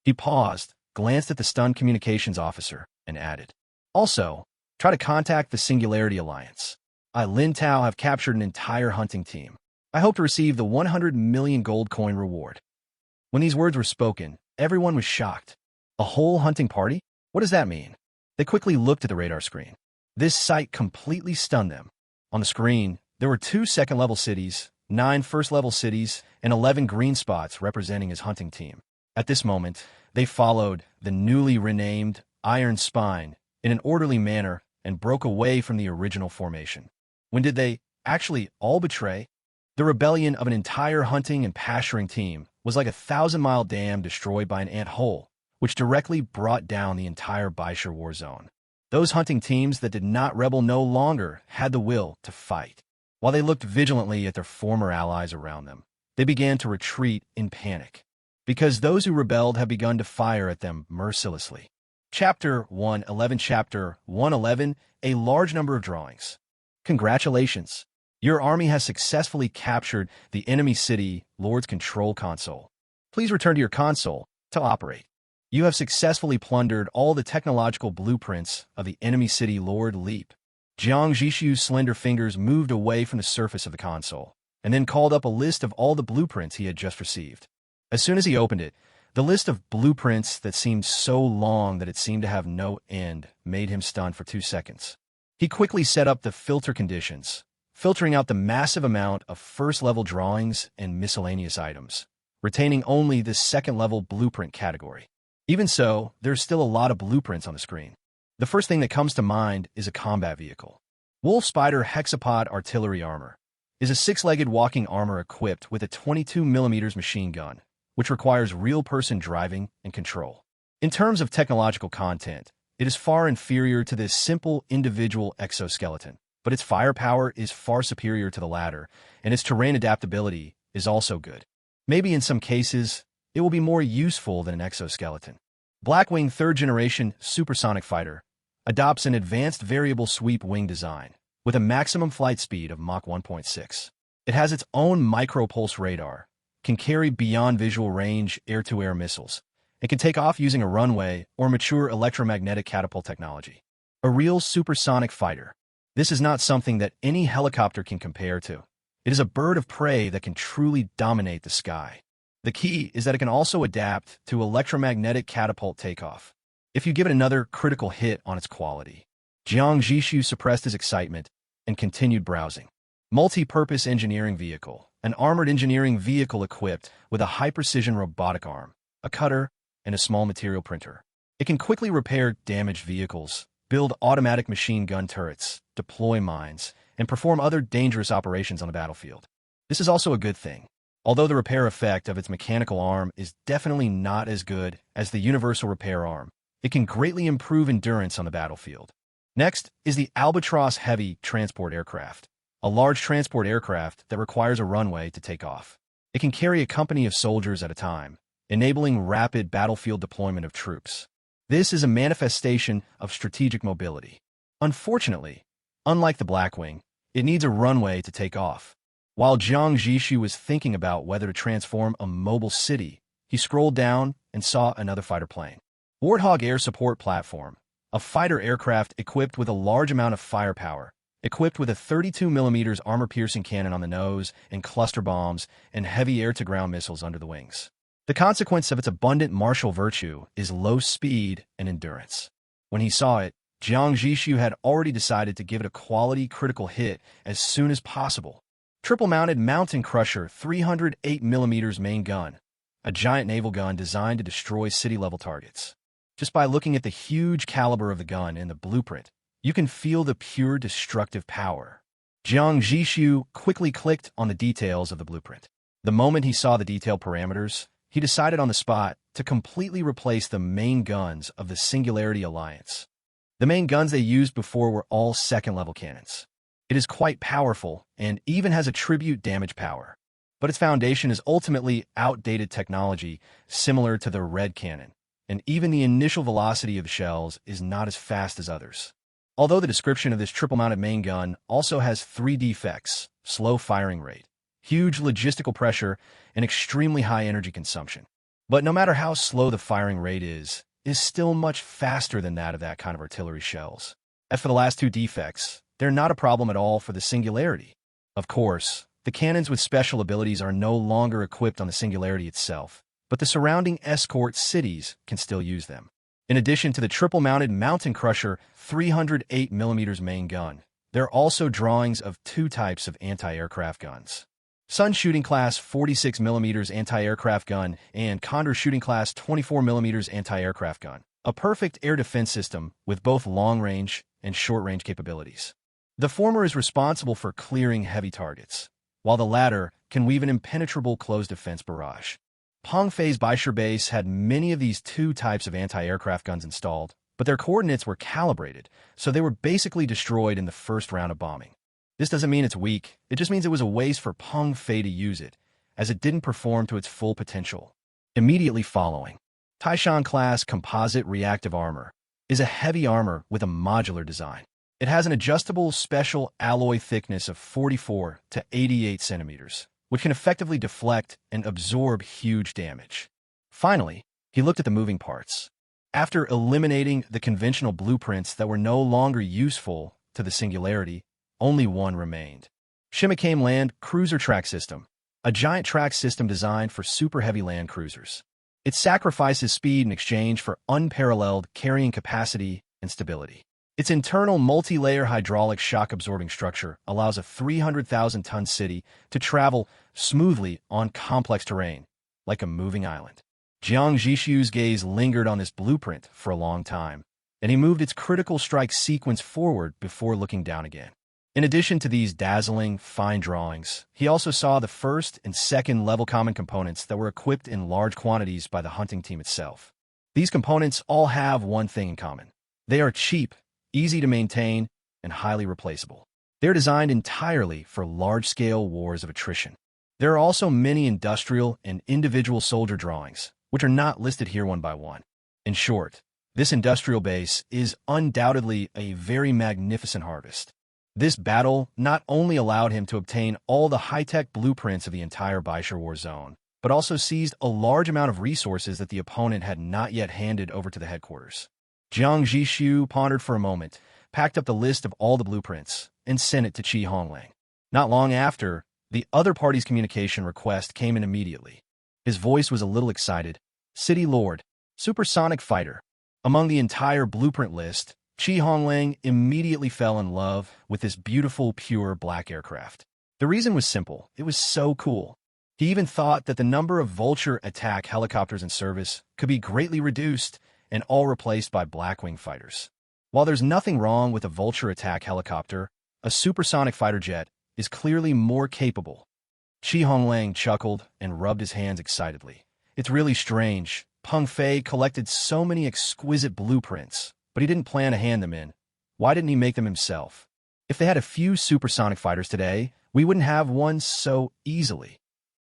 He paused, glanced at the stunned communications officer, and added, also, try to contact the Singularity Alliance. I, Lin Tao, have captured an entire hunting team. I hope to receive the 100 million gold coin reward. When these words were spoken, everyone was shocked. A whole hunting party? What does that mean? They quickly looked at the radar screen. This sight completely stunned them. On the screen, there were 2 second-level cities, 9 first-level cities, and 11 green spots representing his hunting team. At this moment, they followed the newly renamed Iron Spine in an orderly manner and broke away from the original formation. When did they actually all betray? The rebellion of an entire hunting and pasturing team was like a 1,000-mile dam destroyed by an ant hole, which directly brought down the entire Baisha war zone. Those hunting teams that did not rebel no longer had the will to fight. While they looked vigilantly at their former allies around them, they began to retreat in panic, because those who rebelled had begun to fire at them mercilessly. Chapter 111. Chapter 111, a large number of drawings. Congratulations! Your army has successfully captured the enemy city Lord's control console. Please return to your console to operate. You have successfully plundered all the technological blueprints of the enemy city Lord Leap. Jiang Zhixu's slender fingers moved away from the surface of the console, and then called up a list of all the blueprints he had just received. As soon as he opened it, the list of blueprints that seemed so long that it seemed to have no end made him stunned for 2 seconds. He quickly set up the filter conditions, filtering out the massive amount of first-level drawings and miscellaneous items, retaining only the second-level blueprint category. Even so, there's still a lot of blueprints on the screen. The first thing that comes to mind is a combat vehicle. Wolf Spider Hexapod Artillery Armor. is a six-legged walking armor equipped with a 22mm machine gun, which requires real-person driving and control. In terms of technological content, it is far inferior to this simple individual exoskeleton, but its firepower is far superior to the latter, and its terrain adaptability is also good. Maybe in some cases, it will be more useful than an exoskeleton. Blackwing 3rd Generation Supersonic Fighter adopts an advanced variable sweep wing design with a maximum flight speed of Mach 1.6. It has its own micro-pulse radar, can carry beyond visual range air-to-air missiles, and can take off using a runway or mature electromagnetic catapult technology. A real supersonic fighter. This is not something that any helicopter can compare to. It is a bird of prey that can truly dominate the sky. The key is that it can also adapt to electromagnetic catapult takeoff, if you give it another critical hit on its quality. Jiang Zhixu suppressed his excitement and continued browsing. Multi-purpose engineering vehicle, an armored engineering vehicle equipped with a high-precision robotic arm, a cutter, and a small material printer. It can quickly repair damaged vehicles, build automatic machine gun turrets, deploy mines, and perform other dangerous operations on the battlefield. This is also a good thing. Although the repair effect of its mechanical arm is definitely not as good as the universal repair arm, it can greatly improve endurance on the battlefield. Next is the Albatross Heavy Transport Aircraft, a large transport aircraft that requires a runway to take off. It can carry a company of soldiers at a time, enabling rapid battlefield deployment of troops. This is a manifestation of strategic mobility. Unfortunately, unlike the Blackwing, it needs a runway to take off. While Jiang Zhixu was thinking about whether to transform a mobile city, he scrolled down and saw another fighter plane. Warthog Air Support Platform, a fighter aircraft equipped with a large amount of firepower, equipped with a 32mm armor-piercing cannon on the nose and cluster bombs and heavy air-to-ground missiles under the wings. The consequence of its abundant martial virtue is low speed and endurance. When he saw it, Jiang Zhixu had already decided to give it a quality critical hit as soon as possible. Triple-mounted Mountain Crusher 308mm main gun, a giant naval gun designed to destroy city-level targets. Just by looking at the huge caliber of the gun in the blueprint, you can feel the pure destructive power. Jiang Zhixu quickly clicked on the details of the blueprint. The moment he saw the detailed parameters, he decided on the spot to completely replace the main guns of the Singularity Alliance. The main guns they used before were all second-level cannons. It is quite powerful and even has a tribute damage power, but its foundation is ultimately outdated technology similar to the Red Cannon, and even the initial velocity of the shells is not as fast as others. Although the description of this triple-mounted main gun also has 3 defects: slow firing rate, huge logistical pressure, and extremely high energy consumption. But no matter how slow the firing rate is still much faster than that of that kind of artillery shells. As for the last 2 defects, they're not a problem at all for the Singularity. Of course, the cannons with special abilities are no longer equipped on the Singularity itself, but the surrounding escort cities can still use them. In addition to the triple-mounted Mountain Crusher 308mm main gun, there are also drawings of 2 types of anti-aircraft guns: Sun Shooting Class 46mm anti-aircraft gun and Condor Shooting Class 24mm anti-aircraft gun, a perfect air defense system with both long-range and short-range capabilities. The former is responsible for clearing heavy targets, while the latter can weave an impenetrable closed defense barrage. Pengfei's Baisher base had many of these 2 types of anti-aircraft guns installed, but their coordinates were calibrated, so they were basically destroyed in the first round of bombing. This doesn't mean it's weak, it just means it was a waste for Pengfei to use it, as it didn't perform to its full potential. Immediately following, Taishan-class composite reactive armor is a heavy armor with a modular design. It has an adjustable special alloy thickness of 44 to 88 centimeters, which can effectively deflect and absorb huge damage. Finally, he looked at the moving parts. After eliminating the conventional blueprints that were no longer useful to the Singularity, only one remained. Shimikame Land Cruiser Track System, a giant track system designed for super heavy land cruisers. It sacrifices speed in exchange for unparalleled carrying capacity and stability. Its internal multi-layer hydraulic shock-absorbing structure allows a 300,000-ton city to travel smoothly on complex terrain, like a moving island. Jiang Zhixu's gaze lingered on this blueprint for a long time, and he moved its critical strike sequence forward before looking down again. In addition to these dazzling, fine drawings, he also saw the first and second level common components that were equipped in large quantities by the hunting team itself. These components all have one thing in common. They are cheap, easy to maintain, and highly replaceable. They're designed entirely for large-scale wars of attrition. There are also many industrial and individual soldier drawings, which are not listed here one by one. In short, this industrial base is undoubtedly a very magnificent harvest. This battle not only allowed him to obtain all the high-tech blueprints of the entire Baisha War zone, but also seized a large amount of resources that the opponent had not yet handed over to the headquarters. Jiang Zhixu pondered for a moment, packed up the list of all the blueprints, and sent it to Honglang. Not long after, the other party's communication request came in immediately. His voice was a little excited. City Lord, Supersonic Fighter. Among the entire blueprint list, Honglang immediately fell in love with this beautiful, pure black aircraft. The reason was simple. It was so cool. He even thought that the number of Vulture attack helicopters in service could be greatly reduced and all replaced by Blackwing fighters. While there's nothing wrong with a Vulture attack helicopter, a supersonic fighter jet is clearly more capable. Honglang chuckled and rubbed his hands excitedly. It's really strange. Peng Fei collected so many exquisite blueprints, but he didn't plan to hand them in. Why didn't he make them himself? If they had a few supersonic fighters today, we wouldn't have one so easily.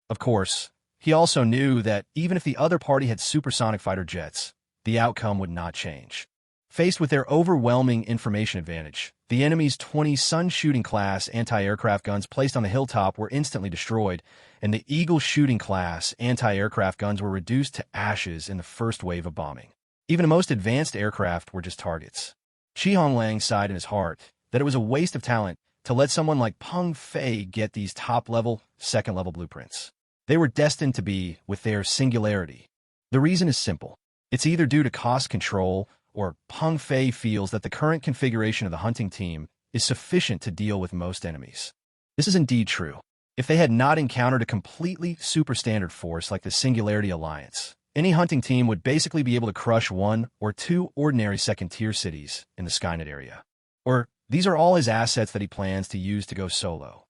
Of course, he also knew that even if the other party had supersonic fighter jets, the outcome would not change. Faced with their overwhelming information advantage, the enemy's 20 Sun-shooting-class anti-aircraft guns placed on the hilltop were instantly destroyed, and the Eagle-shooting-class anti-aircraft guns were reduced to ashes in the first wave of bombing. Even the most advanced aircraft were just targets. Honglang sighed in his heart that it was a waste of talent to let someone like Peng Fei get these top-level, second-level blueprints. They were destined to be with their singularity. The reason is simple. It's either due to cost control or Peng Fei feels that the current configuration of the hunting team is sufficient to deal with most enemies. This is indeed true. If they had not encountered a completely superstandard force like the Singularity Alliance, any hunting team would basically be able to crush one or two ordinary second-tier cities in the Skynet area. Or these are all his assets that he plans to use to go solo.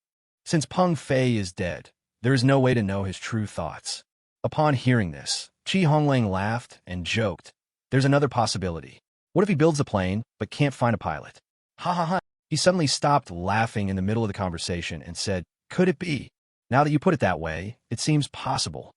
Since Peng Fei is dead, there is no way to know his true thoughts. Upon hearing this, Honglang laughed and joked. There's another possibility. What if he builds a plane, but can't find a pilot? Ha ha ha. He suddenly stopped laughing in the middle of the conversation and said, could it be? Now that you put it that way, it seems possible.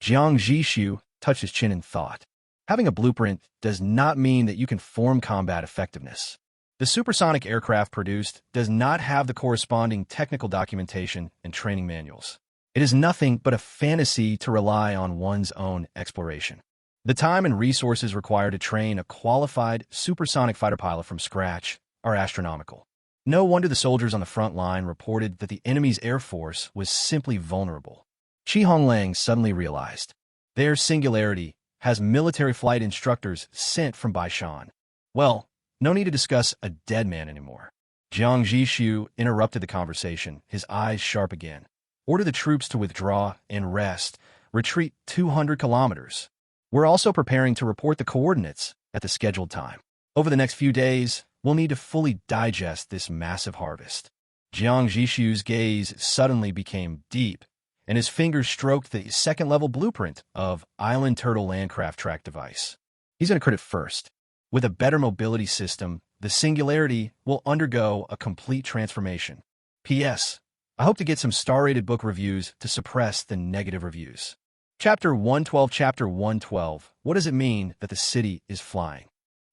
Jiang Zhixu touched his chin in thought. Having a blueprint does not mean that you can form combat effectiveness. The supersonic aircraft produced does not have the corresponding technical documentation and training manuals. It is nothing but a fantasy to rely on one's own exploration. The time and resources required to train a qualified supersonic fighter pilot from scratch are astronomical. No wonder the soldiers on the front line reported that the enemy's air force was simply vulnerable. Honglang suddenly realized their singularity has military flight instructors sent from Baishan. Well, no need to discuss a dead man anymore. Jiang Zhixu interrupted the conversation, his eyes sharp again. Order the troops to withdraw and rest. Retreat 200 kilometers. We're also preparing to report the coordinates at the scheduled time. Over the next few days, we'll need to fully digest this massive harvest. Jiang Zhixu's gaze suddenly became deep, and his fingers stroked the second-level blueprint of Island Turtle Landcraft Track device. He's going to crit it first. With a better mobility system, the Singularity will undergo a complete transformation. P.S. I hope to get some star-rated book reviews to suppress the negative reviews. Chapter 112. Chapter 112. What does it mean that the city is flying?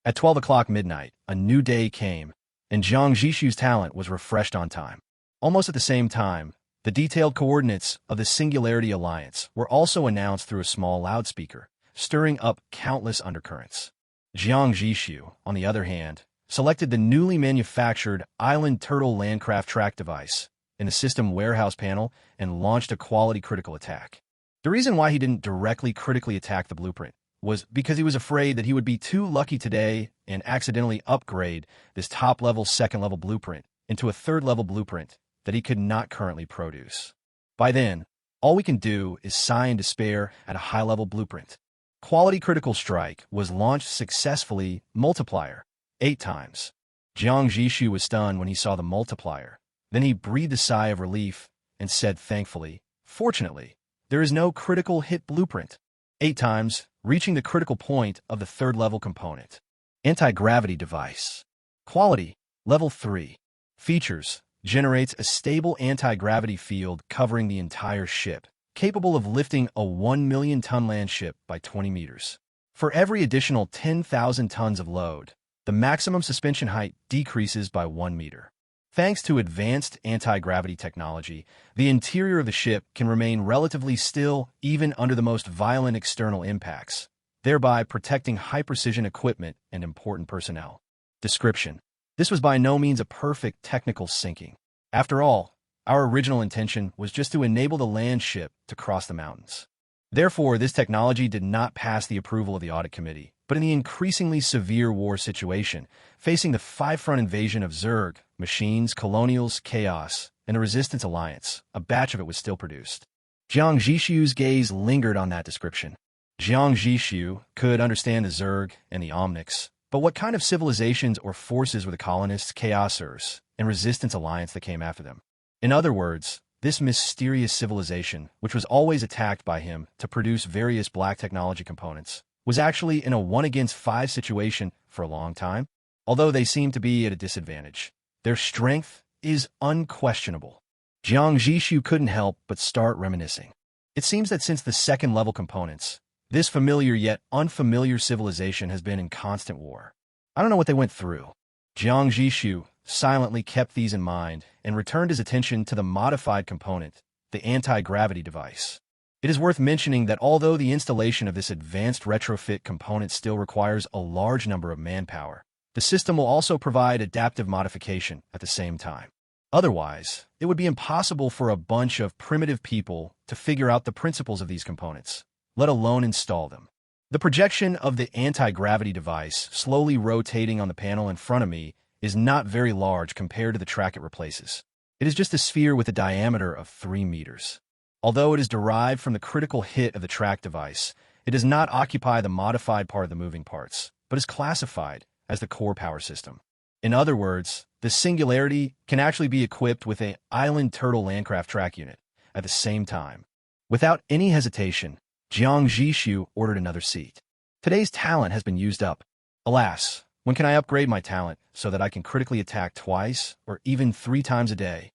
At 12 o'clock midnight, a new day came, and Jiang Zhixu's talent was refreshed on time. Almost at the same time, the detailed coordinates of the Singularity Alliance were also announced through a small loudspeaker, stirring up countless undercurrents. Jiang Zhixu, on the other hand, selected the newly manufactured Island Turtle Landcraft Track device in the system warehouse panel and launched a quality critical attack. The reason why he didn't directly critically attack the blueprint was because he was afraid that he would be too lucky today and accidentally upgrade this top-level, second-level blueprint into a third-level blueprint that he could not currently produce. By then, all we can do is sigh in despair at a high-level blueprint. Quality Critical Strike was launched successfully, multiplier, 8 times. Jiang Zhixu was stunned when he saw the multiplier. Then he breathed a sigh of relief and said thankfully, "Fortunately, there is no critical hit blueprint." 8 times, reaching the critical point of the third-level component. Anti-gravity device. Quality, level 3. Features, generates a stable anti-gravity field covering the entire ship, capable of lifting a 1 million ton land ship by 20 meters. For every additional 10,000 tons of load, the maximum suspension height decreases by 1 meter. Thanks to advanced anti-gravity technology, the interior of the ship can remain relatively still even under the most violent external impacts, thereby protecting high-precision equipment and important personnel. Description. This was by no means a perfect technical sinking. After all, our original intention was just to enable the land ship to cross the mountains. Therefore, this technology did not pass the approval of the audit committee, but in the increasingly severe war situation, facing the 5-front invasion of Zerg, machines, colonials, chaos, and the Resistance Alliance, a batch of it was still produced. Jiang Zhixu's gaze lingered on that description. Jiang Zhixu could understand the Zerg and the Omnics, but what kind of civilizations or forces were the colonists, chaosers, and Resistance Alliance that came after them? In other words, this mysterious civilization, which was always attacked by him to produce various black technology components, was actually in a 1-against-5 situation for a long time. Although they seem to be at a disadvantage, their strength is unquestionable. Jiang Zhixu couldn't help but start reminiscing. It seems that since the second-level components, this familiar yet unfamiliar civilization has been in constant war. I don't know what they went through. Jiang Zhixu silently kept these in mind and returned his attention to the modified component, the anti-gravity device. It is worth mentioning that although the installation of this advanced retrofit component still requires a large number of manpower, the system will also provide adaptive modification at the same time. Otherwise, it would be impossible for a bunch of primitive people to figure out the principles of these components, let alone install them. The projection of the anti-gravity device slowly rotating on the panel in front of me is not very large compared to the track it replaces. It is just a sphere with a diameter of 3 meters. Although it is derived from the critical hit of the track device, it does not occupy the modified part of the moving parts, but is classified as the core power system. In other words, the Singularity can actually be equipped with an Island Turtle Landcraft track unit at the same time. Without any hesitation, Jiang Zhixu ordered another seat. Today's talent has been used up. Alas, when can I upgrade my talent so that I can critically attack twice or even 3 times a day?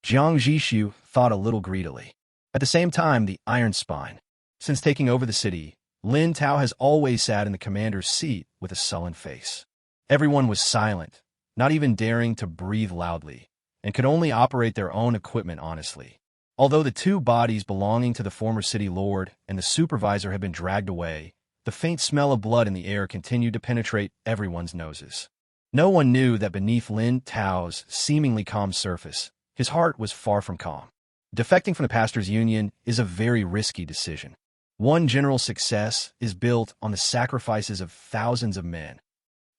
Jiang Zhixu thought a little greedily. At the same time, the Iron Spine. Since taking over the city, Lin Tao has always sat in the commander's seat with a sullen face. Everyone was silent, not even daring to breathe loudly, and could only operate their own equipment honestly. Although the 2 bodies belonging to the former city lord and the supervisor had been dragged away, the faint smell of blood in the air continued to penetrate everyone's noses. No one knew that beneath Lin Tao's seemingly calm surface, his heart was far from calm. Defecting from the Pastors' Union is a very risky decision. One general success is built on the sacrifices of thousands of men.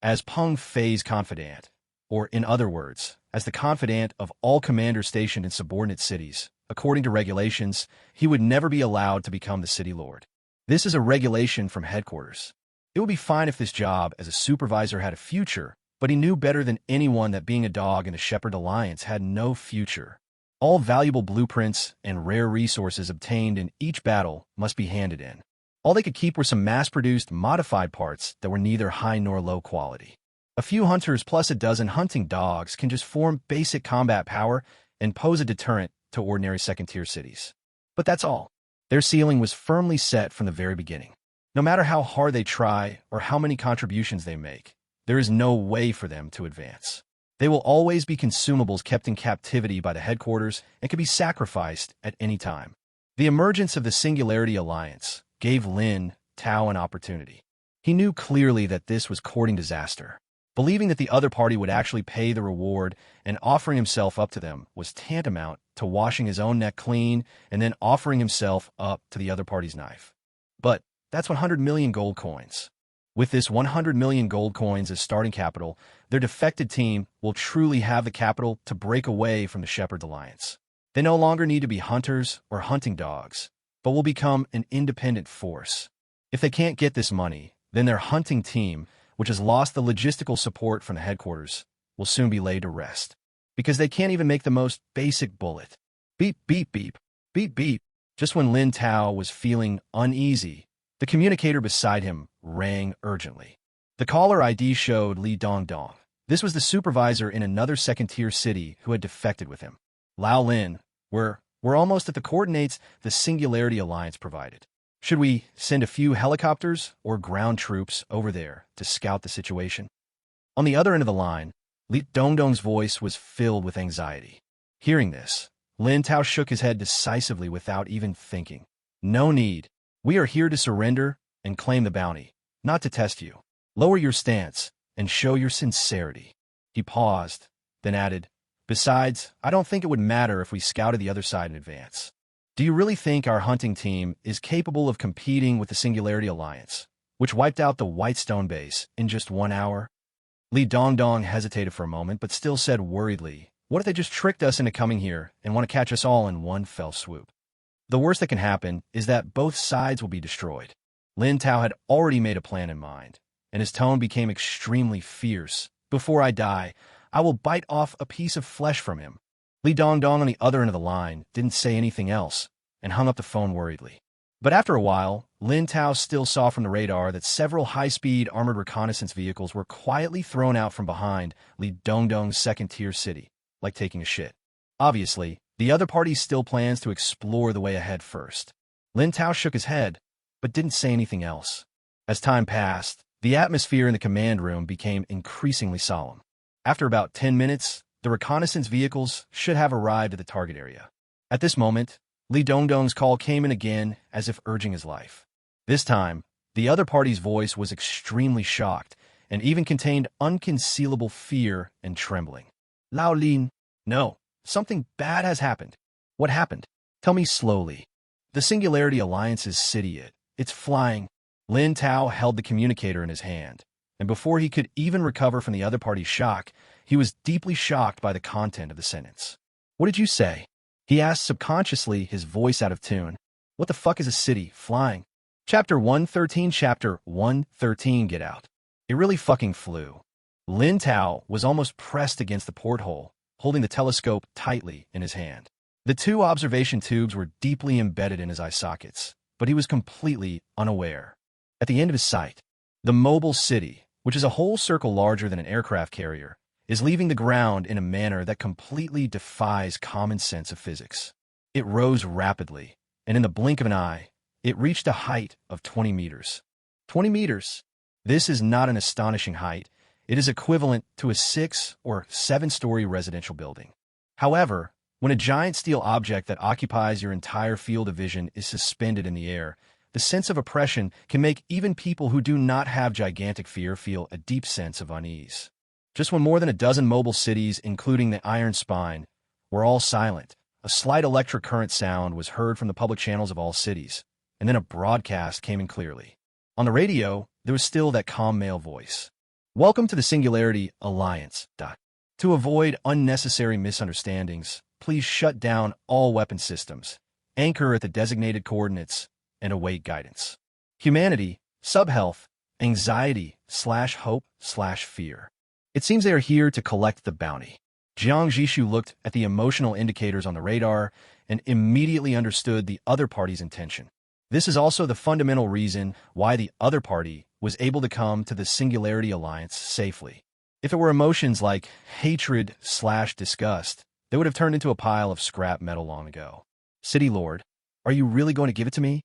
As Peng Fei's confidant, or in other words, as the confidant of all commanders stationed in subordinate cities, according to regulations, he would never be allowed to become the city lord. This is a regulation from headquarters. It would be fine if this job as a supervisor had a future, but he knew better than anyone that being a dog in the Shepherd Alliance had no future. All valuable blueprints and rare resources obtained in each battle must be handed in. All they could keep were some mass-produced, modified parts that were neither high nor low quality. A few hunters plus a dozen hunting dogs can just form basic combat power and pose a deterrent to ordinary second-tier cities. But that's all. Their ceiling was firmly set from the very beginning. No matter how hard they try or how many contributions they make, there is no way for them to advance. They will always be consumables kept in captivity by the headquarters and can be sacrificed at any time. The emergence of the Singularity Alliance gave Lin Tao an opportunity. He knew clearly that this was courting disaster. Believing that the other party would actually pay the reward and offering himself up to them was tantamount to washing his own neck clean and then offering himself up to the other party's knife. But that's 100 million gold coins. With this 100 million gold coins as starting capital, their defected team will truly have the capital to break away from the Shepherd Alliance. They no longer need to be hunters or hunting dogs, but will become an independent force. If they can't get this money, then their hunting team, which has lost the logistical support from the headquarters, will soon be laid to rest. Because they can't even make the most basic bullet. Beep, beep, beep, beep, beep. Just when Lin Tao was feeling uneasy, the communicator beside him rang urgently. The caller ID showed Li Dongdong. This was the supervisor in another second-tier city who had defected with him. Lao Lin, we're almost at the coordinates the Singularity Alliance provided. Should we send a few helicopters or ground troops over there to scout the situation? On the other end of the line, Li Dongdong's voice was filled with anxiety. Hearing this, Lin Tao shook his head decisively without even thinking. No need. We are here to surrender and claim the bounty, not to test you. Lower your stance and show your sincerity. He paused, then added, besides, I don't think it would matter if we scouted the other side in advance. Do you really think our hunting team is capable of competing with the Singularity Alliance, which wiped out the Whitestone base in just 1 hour? Li Dongdong hesitated for a moment, but still said worriedly, what if they just tricked us into coming here and want to catch us all in one fell swoop? The worst that can happen is that both sides will be destroyed. Lin Tao had already made a plan in mind, and his tone became extremely fierce. Before I die, I will bite off a piece of flesh from him. Li Dongdong on the other end of the line didn't say anything else and hung up the phone worriedly. But after a while, Lin Tao still saw from the radar that several high-speed armored reconnaissance vehicles were quietly thrown out from behind Li Dongdong's second-tier city, like taking a shit. Obviously, the other party still plans to explore the way ahead first. Lin Tao shook his head, but didn't say anything else. As time passed, the atmosphere in the command room became increasingly solemn. After about 10 minutes, the reconnaissance vehicles should have arrived at the target area. At this moment, Li Dongdong's call came in again as if urging his life. This time, the other party's voice was extremely shocked and even contained unconcealable fear and trembling. Lao Lin, no, something bad has happened. What happened? Tell me slowly. The Singularity Alliance's city, it's flying. Lin Tao held the communicator in his hand, and before he could even recover from the other party's shock, he was deeply shocked by the content of the sentence. What did you say? He asked subconsciously, his voice out of tune. What the fuck is a city flying? Chapter 113, Chapter 113, Get Out. It really fucking flew. Lin Tao was almost pressed against the porthole, holding the telescope tightly in his hand. The two observation tubes were deeply embedded in his eye sockets, but he was completely unaware. At the end of his sight, the mobile city, which is a whole circle larger than an aircraft carrier, is leaving the ground in a manner that completely defies common sense of physics. It rose rapidly, and in the blink of an eye, it reached a height of 20 meters. 20 meters! This is not an astonishing height. It is equivalent to a 6 or 7-story residential building. However, when a giant steel object that occupies your entire field of vision is suspended in the air, the sense of oppression can make even people who do not have gigantic fear feel a deep sense of unease. Just when more than a dozen mobile cities, including the Iron Spine, were all silent, a slight electric current sound was heard from the public channels of all cities, and then a broadcast came in clearly. On the radio, there was still that calm male voice. Welcome to the Singularity Alliance. To avoid unnecessary misunderstandings, please shut down all weapon systems, anchor at the designated coordinates, and await guidance. Humanity, subhealth, anxiety/hope/fear. It seems they are here to collect the bounty. Jiang Zhixu looked at the emotional indicators on the radar and immediately understood the other party's intention. This is also the fundamental reason why the other party was able to come to the Singularity Alliance safely. If it were emotions like hatred/disgust, they would have turned into a pile of scrap metal long ago. City Lord, are you really going to give it to me?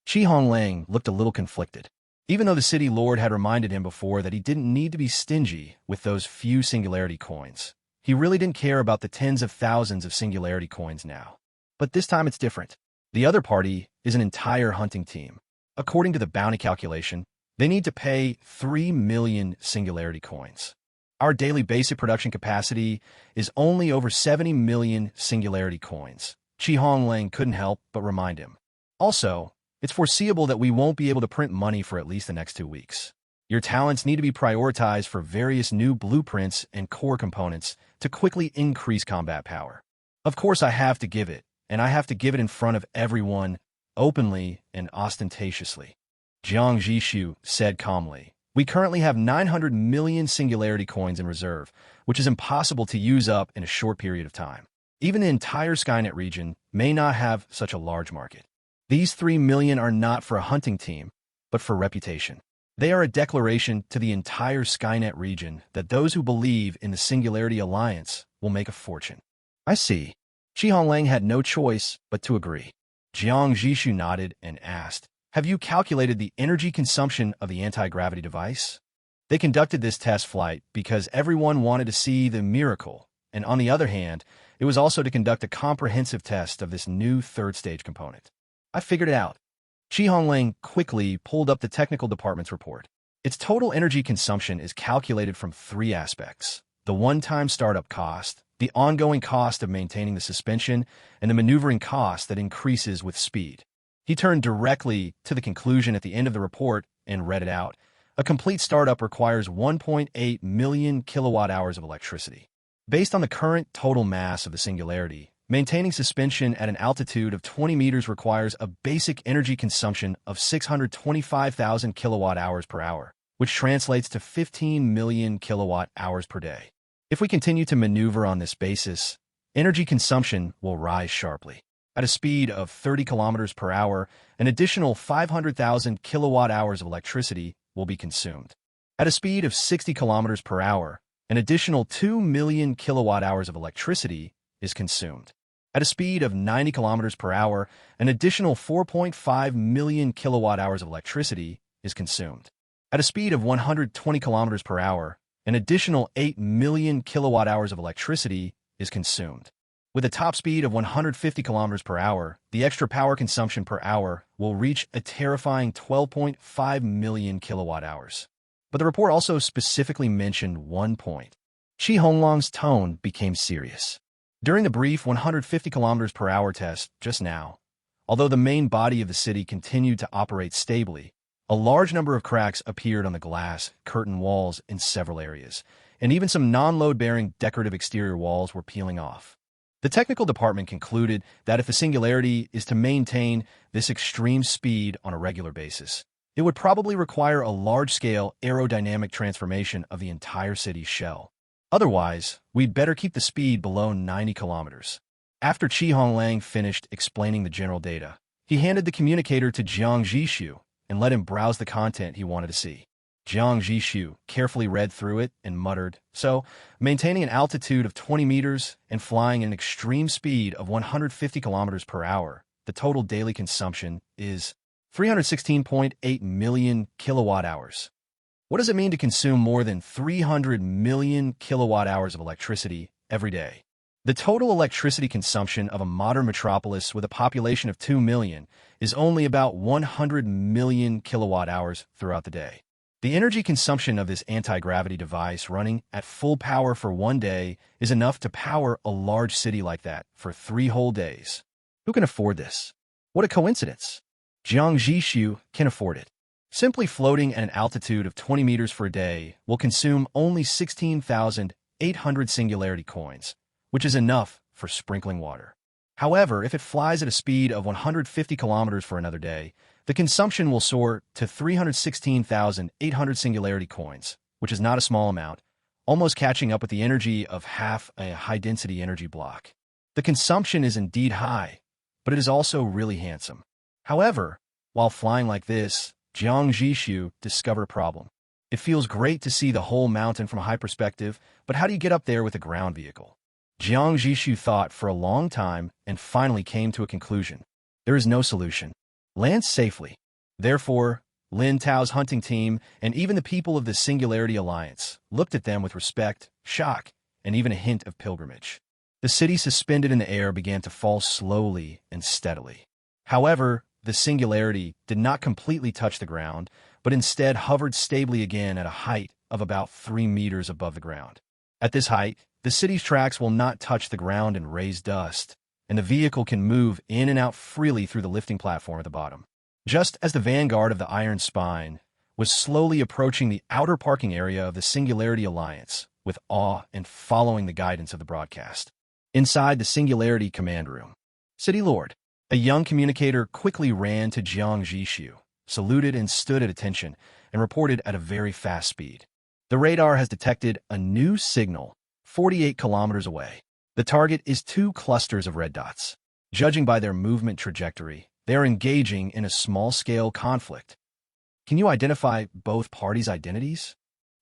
Honglang looked a little conflicted. Even though the City Lord had reminded him before that he didn't need to be stingy with those few Singularity coins, he really didn't care about the tens of thousands of Singularity coins now. But this time it's different. The other party is an entire hunting team. According to the bounty calculation, they need to pay 3 million Singularity coins. Our daily basic production capacity is only over 70 million Singularity coins. Honglang couldn't help but remind him. Also, it's foreseeable that we won't be able to print money for at least the next 2 weeks. Your talents need to be prioritized for various new blueprints and core components to quickly increase combat power. Of course I have to give it, and I have to give it in front of everyone, openly and ostentatiously. Jiang Zhixu said calmly. We currently have 900 million singularity coins in reserve, which is impossible to use up in a short period of time. Even the entire Skynet region may not have such a large market. These 3 million are not for a hunting team, but for reputation. They are a declaration to the entire Skynet region that those who believe in the Singularity Alliance will make a fortune. I see. Honglang had no choice but to agree. Jiang Zhixu nodded and asked, "Have you calculated the energy consumption of the anti-gravity device?" They conducted this test flight because everyone wanted to see the miracle, and on the other hand, it was also to conduct a comprehensive test of this new third-stage component. I figured it out. Honglang quickly pulled up the technical department's report. Its total energy consumption is calculated from 3 aspects: the one-time startup cost, the ongoing cost of maintaining the suspension, and the maneuvering cost that increases with speed. He turned directly to the conclusion at the end of the report and read it out. A complete startup requires 1.8 million kilowatt-hours of electricity. Based on the current total mass of the Singularity, maintaining suspension at an altitude of 20 meters requires a basic energy consumption of 625,000 kilowatt-hours per hour, which translates to 15 million kilowatt-hours per day. If we continue to maneuver on this basis, energy consumption will rise sharply. At a speed of 30 kilometers per hour, an additional 500,000 kilowatt-hours of electricity will be consumed. At a speed of 60 kilometers per hour, an additional 2 million kilowatt-hours of electricity is consumed. At a speed of 90 kilometers per hour, an additional 4.5 million kilowatt-hours of electricity is consumed. At a speed of 120 kilometers per hour, an additional 8 million kilowatt-hours of electricity is consumed. With a top speed of 150 kilometers per hour, the extra power consumption per hour will reach a terrifying 12.5 million kilowatt-hours. But the report also specifically mentioned one point. Honglang's tone became serious. During the brief 150 kilometers per hour test just now, although the main body of the city continued to operate stably, a large number of cracks appeared on the glass, curtain walls in several areas, and even some non-load-bearing decorative exterior walls were peeling off. The technical department concluded that if the Singularity is to maintain this extreme speed on a regular basis, it would probably require a large-scale aerodynamic transformation of the entire city's shell. Otherwise, we'd better keep the speed below 90 kilometers. After Honglang finished explaining the general data, he handed the communicator to Jiang Zhixu and let him browse the content he wanted to see. Jiang Zhixu carefully read through it and muttered, "So, maintaining an altitude of 20 meters and flying at an extreme speed of 150 kilometers per hour, the total daily consumption is 316.8 million kilowatt-hours. What does it mean to consume more than 300 million kilowatt-hours of electricity every day? The total electricity consumption of a modern metropolis with a population of 2 million is only about 100 million kilowatt-hours throughout the day. The energy consumption of this anti-gravity device running at full power for one day is enough to power a large city like that for 3 whole days. Who can afford this? What a coincidence. Jiang Zhixu can afford it. Simply floating at an altitude of 20 meters for a day will consume only 16,800 singularity coins, which is enough for sprinkling water. However, if it flies at a speed of 150 kilometers for another day, the consumption will soar to 316,800 singularity coins, which is not a small amount, almost catching up with the energy of half a high-density energy block. The consumption is indeed high, but it is also really handsome. However, while flying like this, Jiang Zhixu discovered a problem. It feels great to see the whole mountain from a high perspective, but how do you get up there with a ground vehicle? Jiang Zhixu thought for a long time and finally came to a conclusion. There is no solution. Land safely. Therefore, Lin Tao's hunting team and even the people of the Singularity Alliance looked at them with respect, shock, and even a hint of pilgrimage. The city suspended in the air began to fall slowly and steadily. However, the Singularity did not completely touch the ground, but instead hovered stably again at a height of about 3 meters above the ground. At this height, the city's tracks will not touch the ground and raise dust, and the vehicle can move in and out freely through the lifting platform at the bottom. Just as the vanguard of the Iron Spine was slowly approaching the outer parking area of the Singularity Alliance with awe and following the guidance of the broadcast. Inside the Singularity command room, City Lord, a young communicator quickly ran to Jiang Zhixu, saluted and stood at attention, and reported at a very fast speed. The radar has detected a new signal 48 kilometers away. The target is 2 clusters of red dots. Judging by their movement trajectory, they are engaging in a small-scale conflict. Can you identify both parties' identities?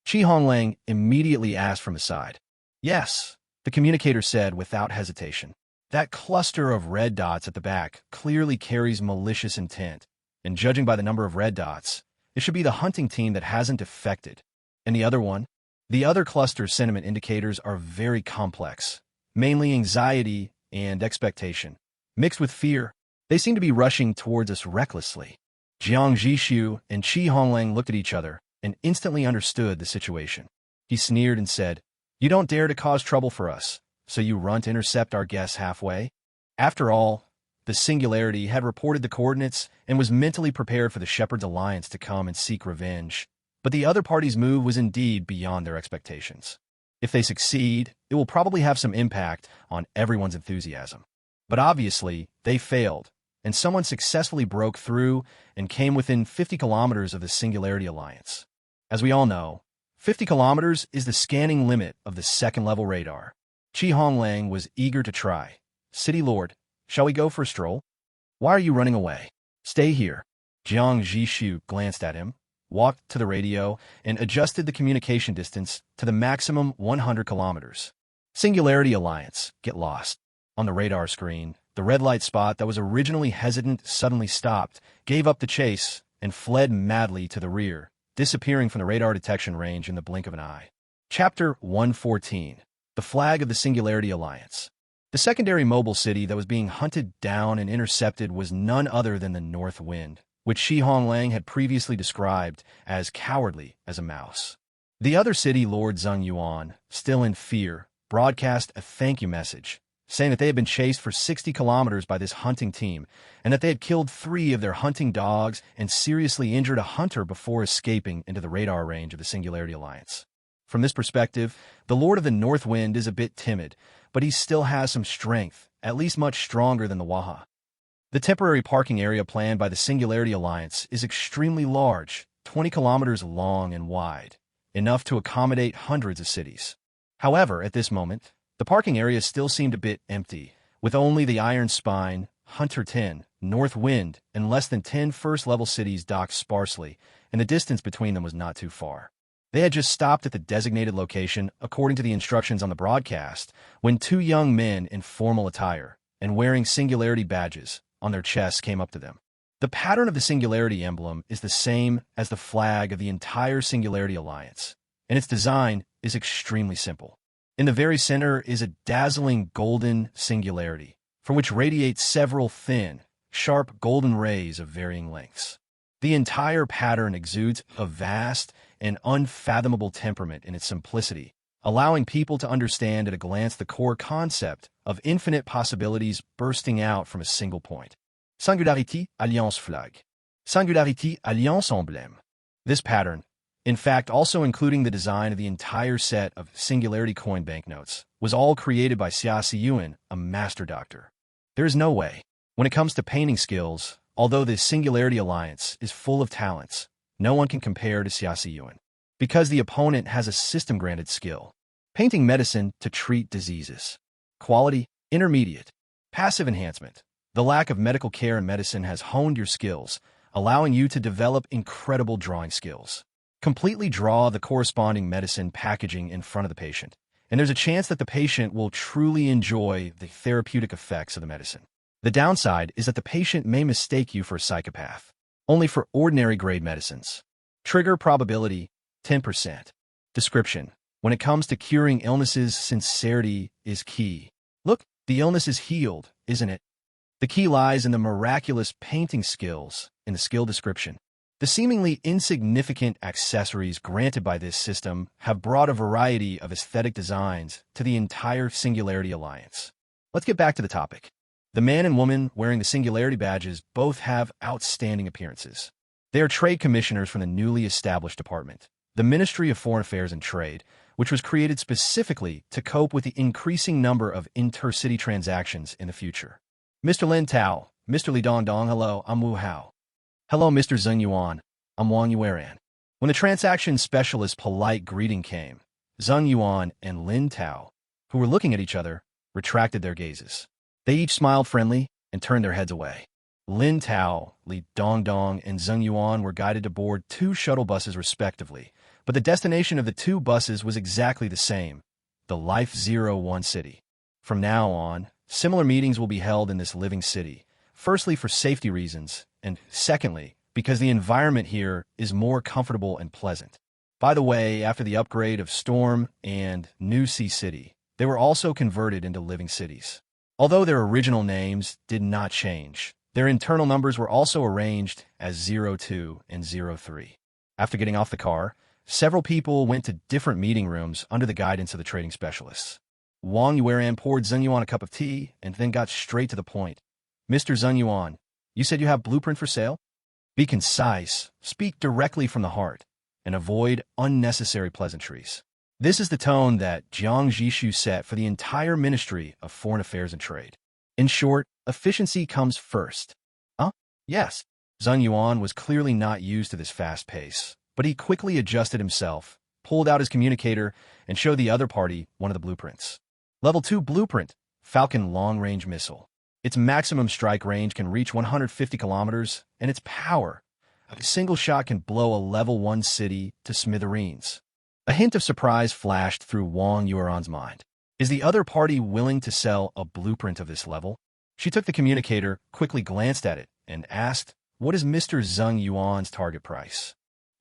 Honglang immediately asked from his side. Yes, the communicator said without hesitation. That cluster of red dots at the back clearly carries malicious intent, and judging by the number of red dots, it should be the hunting team that hasn't defected. And the other one? The other cluster's sentiment indicators are very complex, mainly anxiety and expectation. Mixed with fear, they seem to be rushing towards us recklessly. Jiang Zhixu and Honglang looked at each other and instantly understood the situation. He sneered and said, "You don't dare to cause trouble for us, so you run to intercept our guests halfway?" After all, the Singularity had reported the coordinates and was mentally prepared for the Shepherd's Alliance to come and seek revenge. But the other party's move was indeed beyond their expectations. If they succeed, it will probably have some impact on everyone's enthusiasm. But obviously, they failed, and someone successfully broke through and came within 50 kilometers of the Singularity Alliance. As we all know, 50 kilometers is the scanning limit of the second-level radar. Honglang was eager to try. "City Lord, shall we go for a stroll?" "Why are you running away?" "Stay here." Jiang Zhixu glanced at him, walked to the radio, and adjusted the communication distance to the maximum 100 kilometers. Singularity Alliance, get lost. On the radar screen, the red light spot that was originally hesitant suddenly stopped, gave up the chase, and fled madly to the rear, disappearing from the radar detection range in the blink of an eye. Chapter 114. The Flag of the Singularity Alliance. The secondary mobile city that was being hunted down and intercepted was none other than the North Wind, which Honglang had previously described as cowardly as a mouse. The other city Lord Zheng Yuan, still in fear, broadcast a thank you message, saying that they had been chased for 60 kilometers by this hunting team, and that they had killed 3 of their hunting dogs and seriously injured a hunter before escaping into the radar range of the Singularity Alliance. From this perspective, the Lord of the North Wind is a bit timid, but he still has some strength, at least much stronger than the Waha. The temporary parking area planned by the Singularity Alliance is extremely large, 20 kilometers long and wide, enough to accommodate hundreds of cities. However, at this moment, the parking area still seemed a bit empty, with only the Iron Spine, Hunter 10, North Wind, and less than 10 first-level cities docked sparsely, and the distance between them was not too far. They had just stopped at the designated location, according to the instructions on the broadcast, when 2 young men in formal attire and wearing Singularity badges on their chests came up to them. The pattern of the Singularity emblem is the same as the flag of the entire Singularity Alliance, and its design is extremely simple. In the very center is a dazzling golden singularity, from which radiate several thin, sharp golden rays of varying lengths. The entire pattern exudes a vast and unfathomable temperament in its simplicity, allowing people to understand at a glance the core concept of infinite possibilities bursting out from a single point. Singularity Alliance Flag. Singularity Alliance Emblème. This pattern, in fact also including the design of the entire set of Singularity coin banknotes, was all created by Xia Siyuan, a master doctor. There is no way. When it comes to painting skills, although the Singularity Alliance is full of talents, no one can compare to Xia Siyuan, because the opponent has a system-granted skill. Painting medicine to treat diseases. Quality, intermediate. Passive enhancement. The lack of medical care and medicine has honed your skills, allowing you to develop incredible drawing skills. Completely draw the corresponding medicine packaging in front of the patient, and there's a chance that the patient will truly enjoy the therapeutic effects of the medicine. The downside is that the patient may mistake you for a psychopath, only for ordinary grade medicines. Trigger probability, 10%. Description. When it comes to curing illnesses, sincerity is key. Look, the illness is healed, isn't it? The key lies in the miraculous painting skills in the skill description. The seemingly insignificant accessories granted by this system have brought a variety of aesthetic designs to the entire Singularity Alliance. Let's get back to the topic. The man and woman wearing the Singularity badges both have outstanding appearances. They are trade commissioners from the newly established department, the Ministry of Foreign Affairs and Trade, which was created specifically to cope with the increasing number of intercity transactions in the future. Mr. Lin Tao, Mr. Li Dongdong, hello, I'm Wu Hao. Hello, Mr. Zheng Yuan, I'm Wang Yueran. When the transaction specialist's polite greeting came, Zheng Yuan and Lin Tao, who were looking at each other, retracted their gazes. They each smiled friendly and turned their heads away. Lin Tao, Li Dongdong, and Zheng Yuan were guided to board 2 shuttle buses respectively, but the destination of the 2 buses was exactly the same, the Life 01 city. From now on, similar meetings will be held in this living city, firstly for safety reasons, and secondly, because the environment here is more comfortable and pleasant. By the way, after the upgrade of Storm and New Sea City, they were also converted into living cities. Although their original names did not change, their internal numbers were also arranged as 02 and 03. After getting off the car, several people went to different meeting rooms under the guidance of the trading specialists. Wang Yueran poured Zheng Yuan a cup of tea and then got straight to the point. Mr. Zheng Yuan, you said you have blueprint for sale? Be concise, speak directly from the heart, and avoid unnecessary pleasantries. This is the tone that Jiang Zhixu set for the entire Ministry of Foreign Affairs and Trade. In short, efficiency comes first. Huh? Yes. Zheng Yuan was clearly not used to this fast pace, but he quickly adjusted himself, pulled out his communicator, and showed the other party one of the blueprints. Level 2 blueprint, Falcon long-range missile. Its maximum strike range can reach 150 kilometers, and its power, a single shot can blow a level 1 city to smithereens. A hint of surprise flashed through Wang Yueran's mind. Is the other party willing to sell a blueprint of this level? She took the communicator, quickly glanced at it, and asked, what is Mr. Zheng Yuan's target price?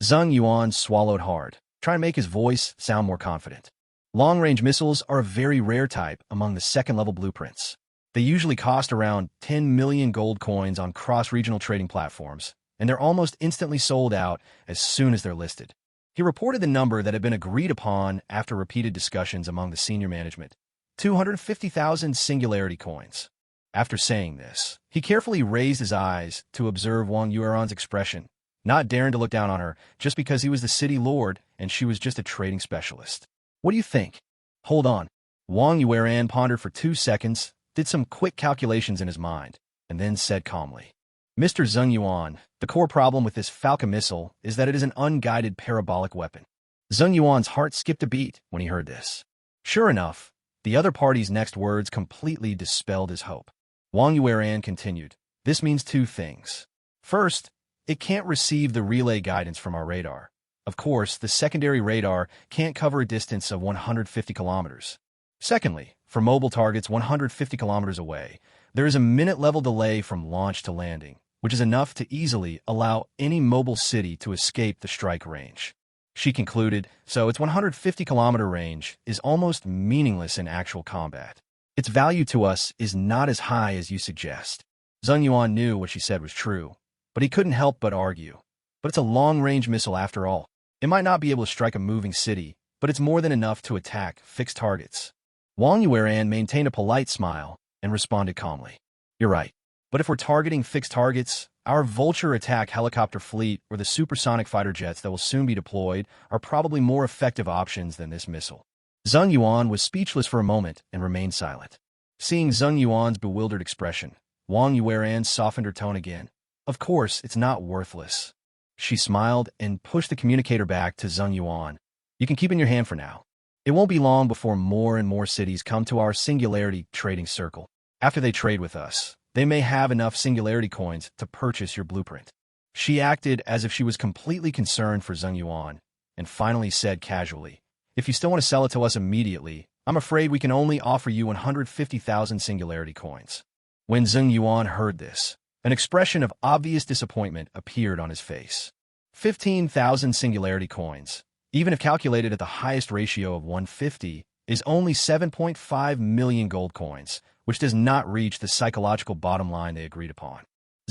Zheng Yuan swallowed hard, trying to make his voice sound more confident. Long-range missiles are a very rare type among the second-level blueprints. They usually cost around 10 million gold coins on cross-regional trading platforms, and they're almost instantly sold out as soon as they're listed. He reported the number that had been agreed upon after repeated discussions among the senior management, 250,000 singularity coins. After saying this, he carefully raised his eyes to observe Wang Yueran's expression, not daring to look down on her just because he was the city lord and she was just a trading specialist. What do you think? Hold on. Wang Yueran pondered for 2 seconds, did some quick calculations in his mind, and then said calmly, Mr. Zheng Yuan, the core problem with this Falcon missile is that it is an unguided parabolic weapon. Zheng Yuan's heart skipped a beat when he heard this. Sure enough, the other party's next words completely dispelled his hope. Wang Yueran continued, this means 2 things. First, it can't receive the relay guidance from our radar. Of course, the secondary radar can't cover a distance of 150 kilometers. Secondly, for mobile targets 150 kilometers away, there is a minute-level delay from launch to landing, which is enough to easily allow any mobile city to escape the strike range. She concluded, so its 150-kilometer range is almost meaningless in actual combat. Its value to us is not as high as you suggest. Zheng Yuan knew what she said was true, but he couldn't help but argue. But it's a long-range missile after all. It might not be able to strike a moving city, but it's more than enough to attack fixed targets. Wang Yueran maintained a polite smile and responded calmly. You're right. But if we're targeting fixed targets, our Vulture attack helicopter fleet or the supersonic fighter jets that will soon be deployed are probably more effective options than this missile. Zheng Yuan was speechless for a moment and remained silent. Seeing Zheng Yuan's bewildered expression, Wang Yueran softened her tone again. Of course, it's not worthless. She smiled and pushed the communicator back to Zheng Yuan. You can keep it in your hand for now. It won't be long before more and more cities come to our singularity trading circle. After they trade with us, they may have enough singularity coins to purchase your blueprint. She acted as if she was completely concerned for Zheng Yuan, and finally said casually, if you still want to sell it to us immediately, I'm afraid we can only offer you 150,000 singularity coins. When Zheng Yuan heard this, an expression of obvious disappointment appeared on his face. 15,000 singularity coins, even if calculated at the highest ratio of 150, is only 7.5 million gold coins, which does not reach the psychological bottom line they agreed upon.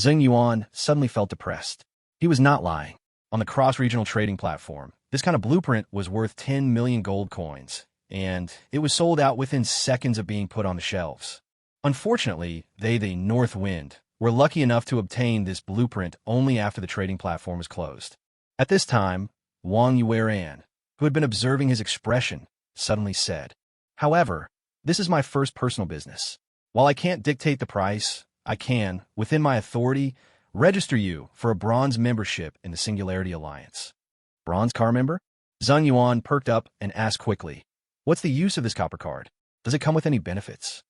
Zheng Yuan suddenly felt depressed. He was not lying. On the cross-regional trading platform, this kind of blueprint was worth 10 million gold coins, and it was sold out within seconds of being put on the shelves. Unfortunately, they, the North Wind, were lucky enough to obtain this blueprint only after the trading platform was closed. At this time, Wang Yueran, who had been observing his expression, suddenly said, however, this is my first personal business. While I can't dictate the price, I can, within my authority, register you for a bronze membership in the Singularity Alliance. Bronze car member? Zheng Yuan perked up and asked quickly, "What's the use of this copper card? Does it come with any benefits?"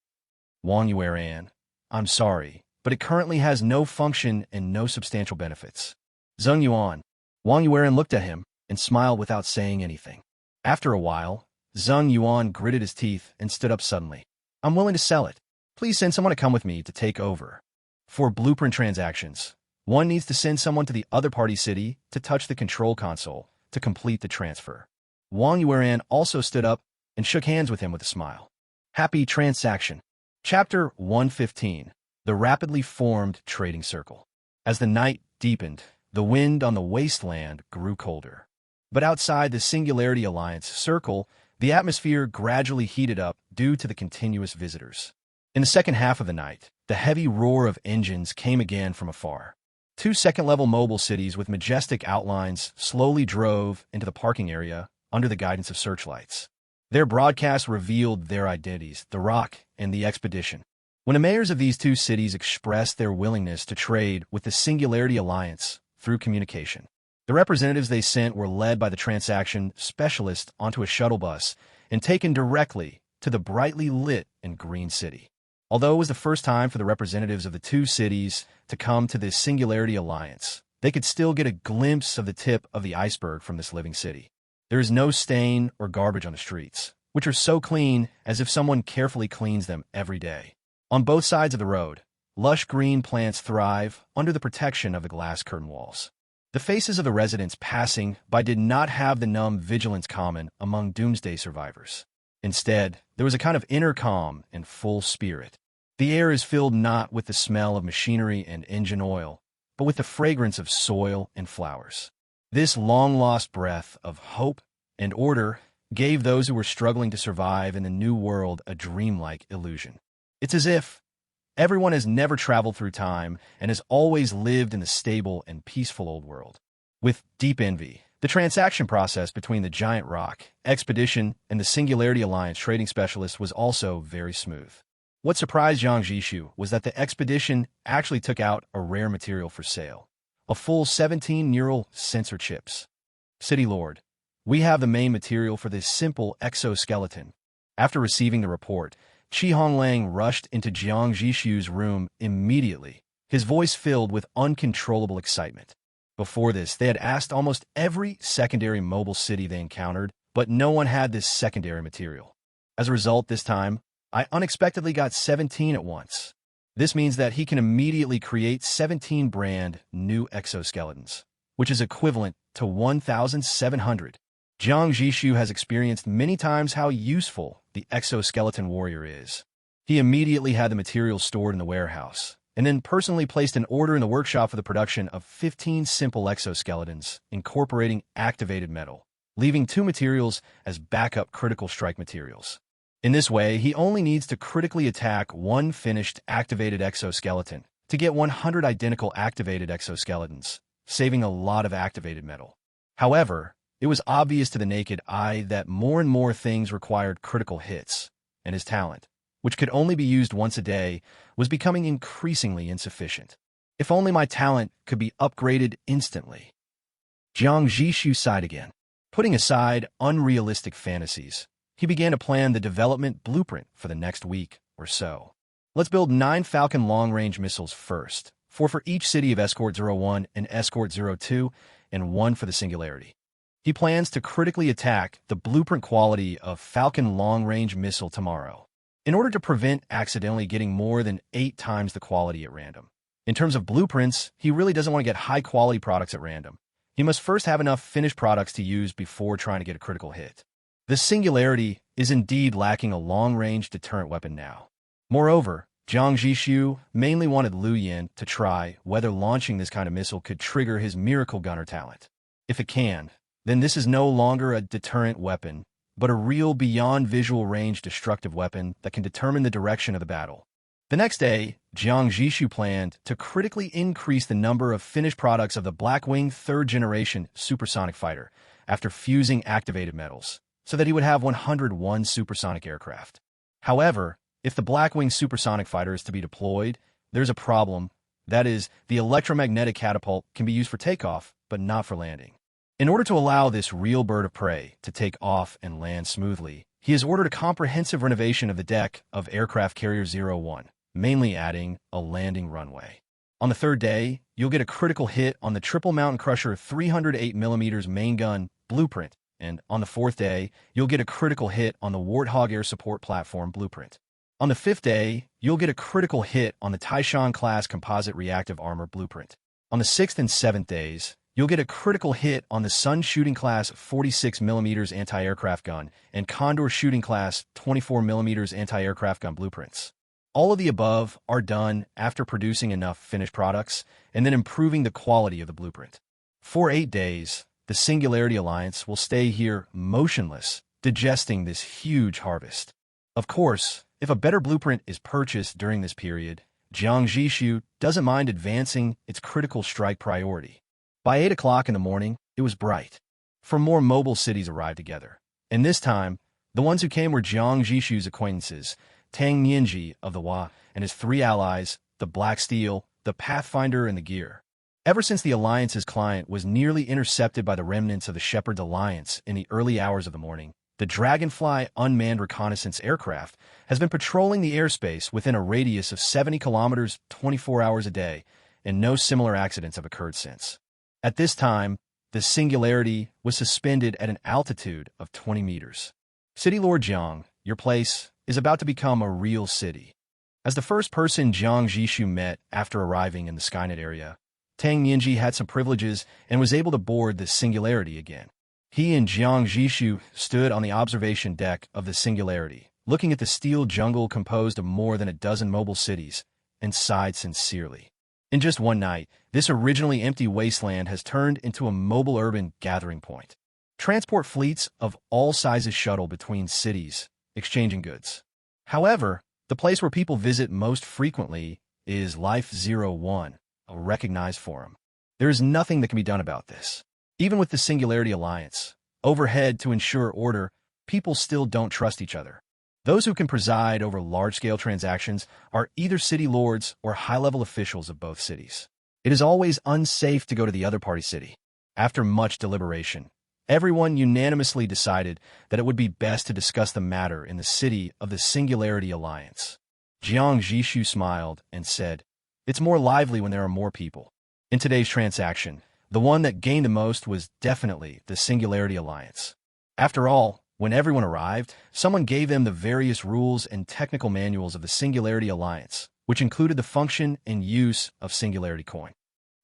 Wang Yuan, "I'm sorry, but it currently has no function and no substantial benefits." Zheng Yuan. Wang Yuan looked at him and smiled without saying anything. After a while, Zheng Yuan gritted his teeth and stood up suddenly. "I'm willing to sell it. Please send someone to come with me to take over. For blueprint transactions, one needs to send someone to the other party city to touch the control console to complete the transfer." Wang Yuan also stood up and shook hands with him with a smile. Happy transaction. Chapter 115. The rapidly formed trading circle. As the night deepened, the wind on the wasteland grew colder. But outside the Singularity Alliance circle, the atmosphere gradually heated up due to the continuous visitors. In the second half of the night, the heavy roar of engines came again from afar. Two second-level mobile cities with majestic outlines slowly drove into the parking area under the guidance of searchlights. Their broadcasts revealed their identities, the Rock and the Expedition. When the mayors of these two cities expressed their willingness to trade with the Singularity Alliance through communication, the representatives they sent were led by the transaction specialist onto a shuttle bus and taken directly to the brightly lit and green city. Although it was the first time for the representatives of the two cities to come to the Singularity Alliance, they could still get a glimpse of the tip of the iceberg from this living city. There is no stain or garbage on the streets, which are so clean as if someone carefully cleans them every day. On both sides of the road, lush green plants thrive under the protection of the glass curtain walls. The faces of the residents passing by did not have the numb vigilance common among doomsday survivors. Instead, there was a kind of inner calm and full spirit. The air is filled not with the smell of machinery and engine oil, but with the fragrance of soil and flowers. This long-lost breath of hope and order gave those who were struggling to survive in the new world a dreamlike illusion. It's as if everyone has never traveled through time and has always lived in the stable and peaceful old world. With deep envy, the transaction process between the Giant Rock Expedition and the Singularity Alliance trading specialist was also very smooth. What surprised Jiang Zhixu was that the expedition actually took out a rare material for sale, a full 17 neural sensor chips. "City Lord, we have the main material for this simple exoskeleton." After receiving the report, Honglang rushed into Jiang Zhixu's room immediately, his voice filled with uncontrollable excitement. Before this, they had asked almost every secondary mobile city they encountered, but no one had this secondary material. As a result, this time, I unexpectedly got 17 at once. This means that he can immediately create 17 brand new exoskeletons, which is equivalent to 1,700. Jiang Zhixu has experienced many times how useful the exoskeleton warrior is. He immediately had the materials stored in the warehouse, and then personally placed an order in the workshop for the production of 15 simple exoskeletons incorporating activated metal, leaving 2 materials as backup critical strike materials. In this way, he only needs to critically attack 1 finished activated exoskeleton to get 100 identical activated exoskeletons, saving a lot of activated metal. However, it was obvious to the naked eye that more and more things required critical hits, and his talent, which could only be used once a day, was becoming increasingly insufficient. If only my talent could be upgraded instantly. Jiang Zhixu sighed again. Putting aside unrealistic fantasies, he began to plan the development blueprint for the next week or so. Let's build 9 Falcon long-range missiles first, 4 for each city of Escort 01 and Escort 02, and 1 for the Singularity. He plans to critically attack the blueprint quality of Falcon long-range missile tomorrow, in order to prevent accidentally getting more than 8 times the quality at random. In terms of blueprints, he really doesn't want to get high-quality products at random. He must first have enough finished products to use before trying to get a critical hit. The Singularity is indeed lacking a long-range deterrent weapon now. Moreover, Jiang Zhixu mainly wanted Liu Yin to try whether launching this kind of missile could trigger his miracle gunner talent. If it can, then this is no longer a deterrent weapon, but a real beyond visual range destructive weapon that can determine the direction of the battle. The next day, Jiang Zhixu planned to critically increase the number of finished products of the Blackwing 3rd generation supersonic fighter after fusing activated metals, so that he would have 101 supersonic aircraft. However, if the Blackwing supersonic fighter is to be deployed, there's a problem. That is, the electromagnetic catapult can be used for takeoff, but not for landing. In order to allow this real bird of prey to take off and land smoothly, he has ordered a comprehensive renovation of the deck of aircraft carrier 01, mainly adding a landing runway. On the third day, you'll get a critical hit on the Triple Mountain Crusher 308mm main gun blueprint, and on the fourth day, you'll get a critical hit on the Warthog air support platform blueprint. On the fifth day, you'll get a critical hit on the Taishan-class composite reactive armor blueprint. On the sixth and seventh days, you'll get a critical hit on the Sun Shooting Class 46mm anti-aircraft gun and Condor Shooting Class 24mm anti-aircraft gun blueprints. All of the above are done after producing enough finished products and then improving the quality of the blueprint. For 8 days, the Singularity Alliance will stay here motionless, digesting this huge harvest. Of course, if a better blueprint is purchased during this period, Jiang Zhixu doesn't mind advancing its critical strike priority. By 8 o'clock in the morning, it was bright. 4 more mobile cities arrived together. And this time, the ones who came were Jiang Zhixu's acquaintances, Tang Nianji of the Hua, and his 3 allies, the Black Steel, the Pathfinder, and the Gear. Ever since the Alliance's client was nearly intercepted by the remnants of the Shepherd Alliance in the early hours of the morning, the Dragonfly unmanned reconnaissance aircraft has been patrolling the airspace within a radius of 70 kilometers 24 hours a day, and no similar accidents have occurred since. At this time, the Singularity was suspended at an altitude of 20 meters. City Lord Jiang, your place is about to become a real city. As the first person Jiang Zhixu met after arriving in the Skynet area, Tang Nianji had some privileges and was able to board the Singularity again. He and Jiang Zhixu stood on the observation deck of the Singularity, looking at the steel jungle composed of more than a dozen mobile cities, and sighed sincerely. In just one night, this originally empty wasteland has turned into a mobile urban gathering point. Transport fleets of all sizes shuttle between cities, exchanging goods. However, the place where people visit most frequently is Life 01, a recognized forum. There is nothing that can be done about this. Even with the Singularity Alliance, overhead to ensure order, people still don't trust each other. Those who can preside over large-scale transactions are either city lords or high-level officials of both cities. It is always unsafe to go to the other party city. After much deliberation, everyone unanimously decided that it would be best to discuss the matter in the city of the Singularity Alliance. Jiang Zhixu smiled and said, "It's more lively when there are more people." In today's transaction, the one that gained the most was definitely the Singularity Alliance. After all, when everyone arrived, someone gave them the various rules and technical manuals of the Singularity Alliance, which included the function and use of Singularity Coin.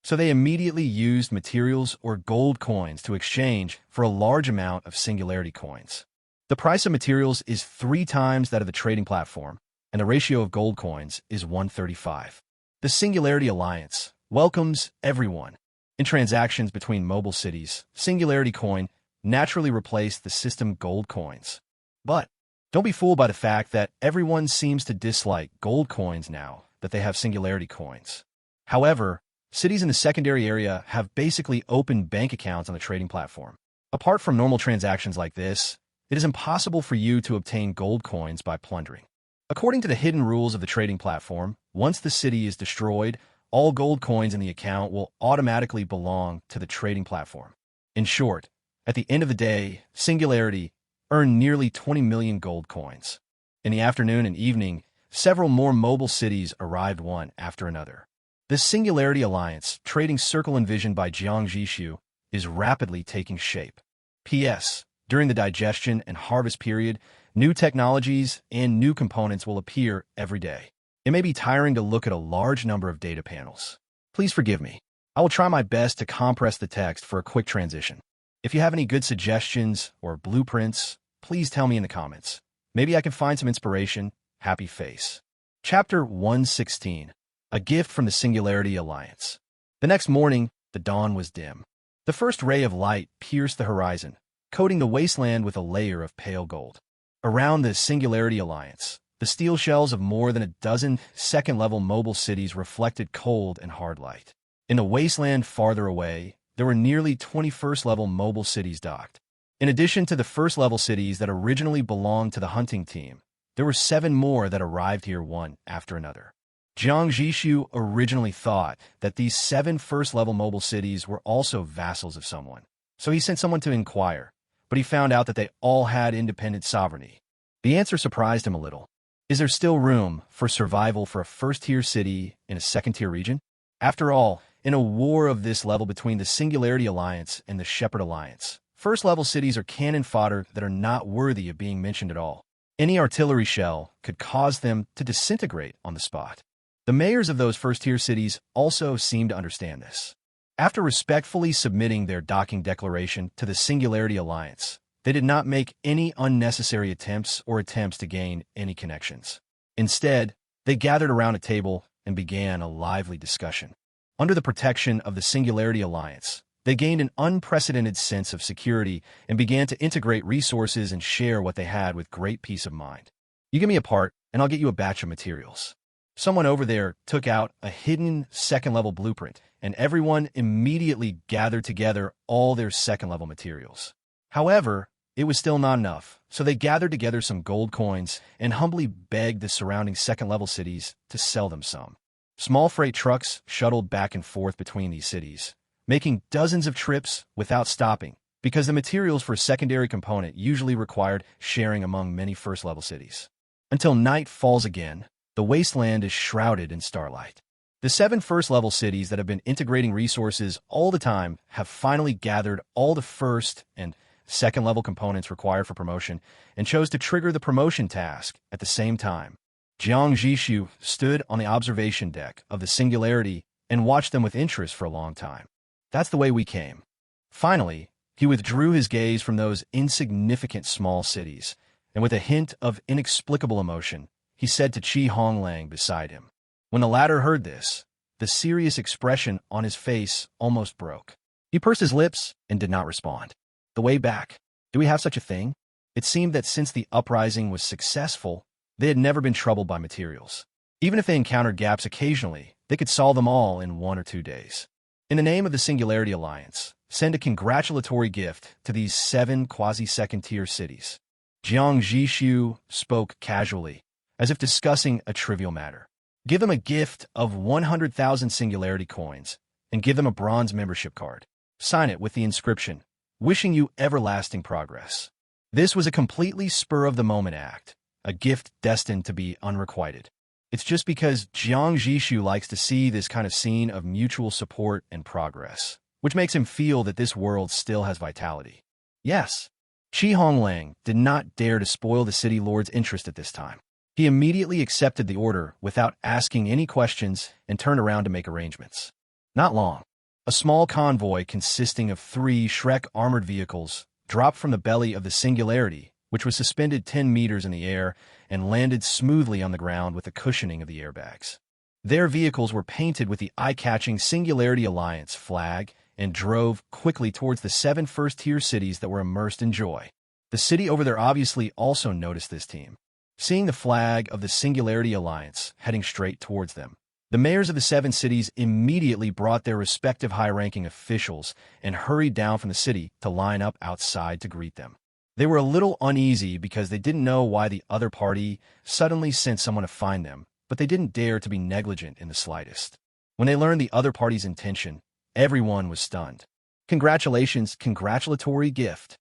So they immediately used materials or gold coins to exchange for a large amount of Singularity Coins. The price of materials is 3 times that of the trading platform, and the ratio of gold coins is 135. The Singularity Alliance welcomes everyone. In transactions between mobile cities, Singularity Coin naturally replaced the system gold coins. But don't be fooled by the fact that everyone seems to dislike gold coins now that they have Singularity Coins. However, cities in the secondary area have basically open bank accounts on the trading platform. Apart from normal transactions like this, it is impossible for you to obtain gold coins by plundering. According to the hidden rules of the trading platform, once the city is destroyed, all gold coins in the account will automatically belong to the trading platform. In short, at the end of the day, Singularity earned nearly 20 million gold coins. In the afternoon and evening, several more mobile cities arrived one after another. The Singularity Alliance, trading circle envisioned by Jiang Zhixu, is rapidly taking shape. P.S. During the digestion and harvest period, new technologies and new components will appear every day. It may be tiring to look at a large number of data panels. Please forgive me. I will try my best to compress the text for a quick transition. If you have any good suggestions or blueprints, please tell me in the comments. Maybe I can find some inspiration. Happy face. Chapter 116. A gift from the Singularity Alliance. The next morning, the dawn was dim. The first ray of light pierced the horizon, coating the wasteland with a layer of pale gold. Around the Singularity Alliance, the steel shells of more than a dozen second-level mobile cities reflected cold and hard light. In the wasteland farther away, there were nearly 21st-level mobile cities docked. In addition to the first-level cities that originally belonged to the hunting team, there were 7 more that arrived here one after another. Jiang Zhixu originally thought that these 7 first-level mobile cities were also vassals of someone. So he sent someone to inquire, but he found out that they all had independent sovereignty. The answer surprised him a little. Is there still room for survival for a first-tier city in a second-tier region? After all, in a war of this level between the Singularity Alliance and the Shepherd Alliance, first-level cities are cannon fodder that are not worthy of being mentioned at all. Any artillery shell could cause them to disintegrate on the spot. The mayors of those first-tier cities also seem to understand this. After respectfully submitting their docking declaration to the Singularity Alliance, they did not make any unnecessary attempts to gain any connections. Instead, they gathered around a table and began a lively discussion. Under the protection of the Singularity Alliance, they gained an unprecedented sense of security and began to integrate resources and share what they had with great peace of mind. You give me a part, and I'll get you a batch of materials. Someone over there took out a hidden second-level blueprint, and everyone immediately gathered together all their second-level materials. However, it was still not enough, so they gathered together some gold coins and humbly begged the surrounding second-level cities to sell them some. Small freight trucks shuttled back and forth between these cities, making dozens of trips without stopping, because the materials for a secondary component usually required sharing among many first-level cities. Until night falls again, the Wasteland is shrouded in starlight. The 7 first-level cities that have been integrating resources all the time have finally gathered all the first and second-level components required for promotion and chose to trigger the promotion task at the same time. Jiang Zhixu stood on the observation deck of the Singularity and watched them with interest for a long time. That's the way we came. Finally, he withdrew his gaze from those insignificant small cities, and with a hint of inexplicable emotion, he said to Honglang beside him. When the latter heard this, the serious expression on his face almost broke. He pursed his lips and did not respond. The way back. Do we have such a thing? It seemed that since the uprising was successful, they had never been troubled by materials. Even if they encountered gaps occasionally, they could solve them all in 1 or 2 days. In the name of the Singularity Alliance, send a congratulatory gift to these 7 quasi-second-tier cities. Jiang Zhixu spoke casually, as if discussing a trivial matter. Give them a gift of 100,000 Singularity coins, and give them a bronze membership card. Sign it with the inscription, "Wishing you everlasting progress." This was a completely spur-of-the-moment act, a gift destined to be unrequited. It's just because Jiang Zhixu likes to see this kind of scene of mutual support and progress, which makes him feel that this world still has vitality. Yes, Honglang did not dare to spoil the city lord's interest at this time. He immediately accepted the order without asking any questions and turned around to make arrangements. Not long. A small convoy consisting of 3 Shrek armored vehicles dropped from the belly of the Singularity, which was suspended 10 meters in the air and landed smoothly on the ground with the cushioning of the airbags. Their vehicles were painted with the eye-catching Singularity Alliance flag and drove quickly towards the 7 first-tier cities that were immersed in joy. The city over there obviously also noticed this team. Seeing the flag of the Singularity Alliance heading straight towards them, the mayors of the 7 cities immediately brought their respective high-ranking officials and hurried down from the city to line up outside to greet them. They were a little uneasy because they didn't know why the other party suddenly sent someone to find them, but they didn't dare to be negligent in the slightest. When they learned the other party's intention, everyone was stunned. Congratulations, congratulatory gift.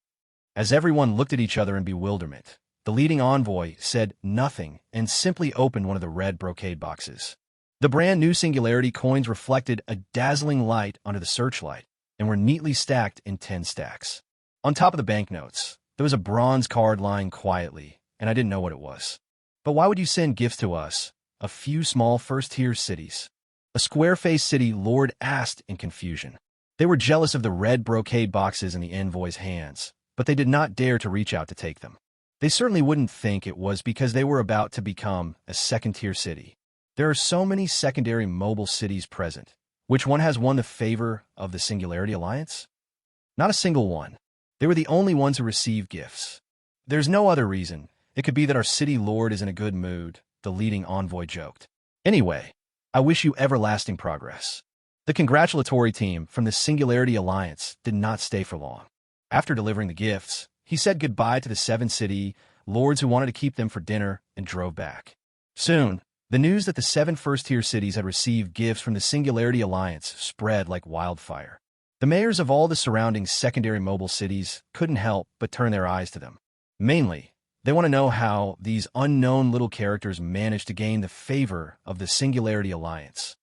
As everyone looked at each other in bewilderment, the leading envoy said nothing and simply opened one of the red brocade boxes. The brand new Singularity coins reflected a dazzling light under the searchlight and were neatly stacked in 10 stacks. On top of the banknotes, there was a bronze card lying quietly, and I didn't know what it was. But why would you send gifts to us, a few small first-tier cities? A square-faced city lord asked in confusion. They were jealous of the red brocade boxes in the envoy's hands, but they did not dare to reach out to take them. They certainly wouldn't think it was because they were about to become a second-tier city. There are so many secondary mobile cities present. Which one has won the favor of the Singularity Alliance? Not a single one. They were the only ones who received gifts. There's no other reason. It could be that our city lord is in a good mood, the leading envoy joked. Anyway, I wish you everlasting progress. The congratulatory team from the Singularity Alliance did not stay for long. After delivering the gifts, he said goodbye to the 7 city lords who wanted to keep them for dinner and drove back. Soon, the news that the 7 first-tier cities had received gifts from the Singularity Alliance spread like wildfire. The mayors of all the surrounding secondary mobile cities couldn't help but turn their eyes to them. Mainly, they want to know how these unknown little characters managed to gain the favor of the Singularity Alliance.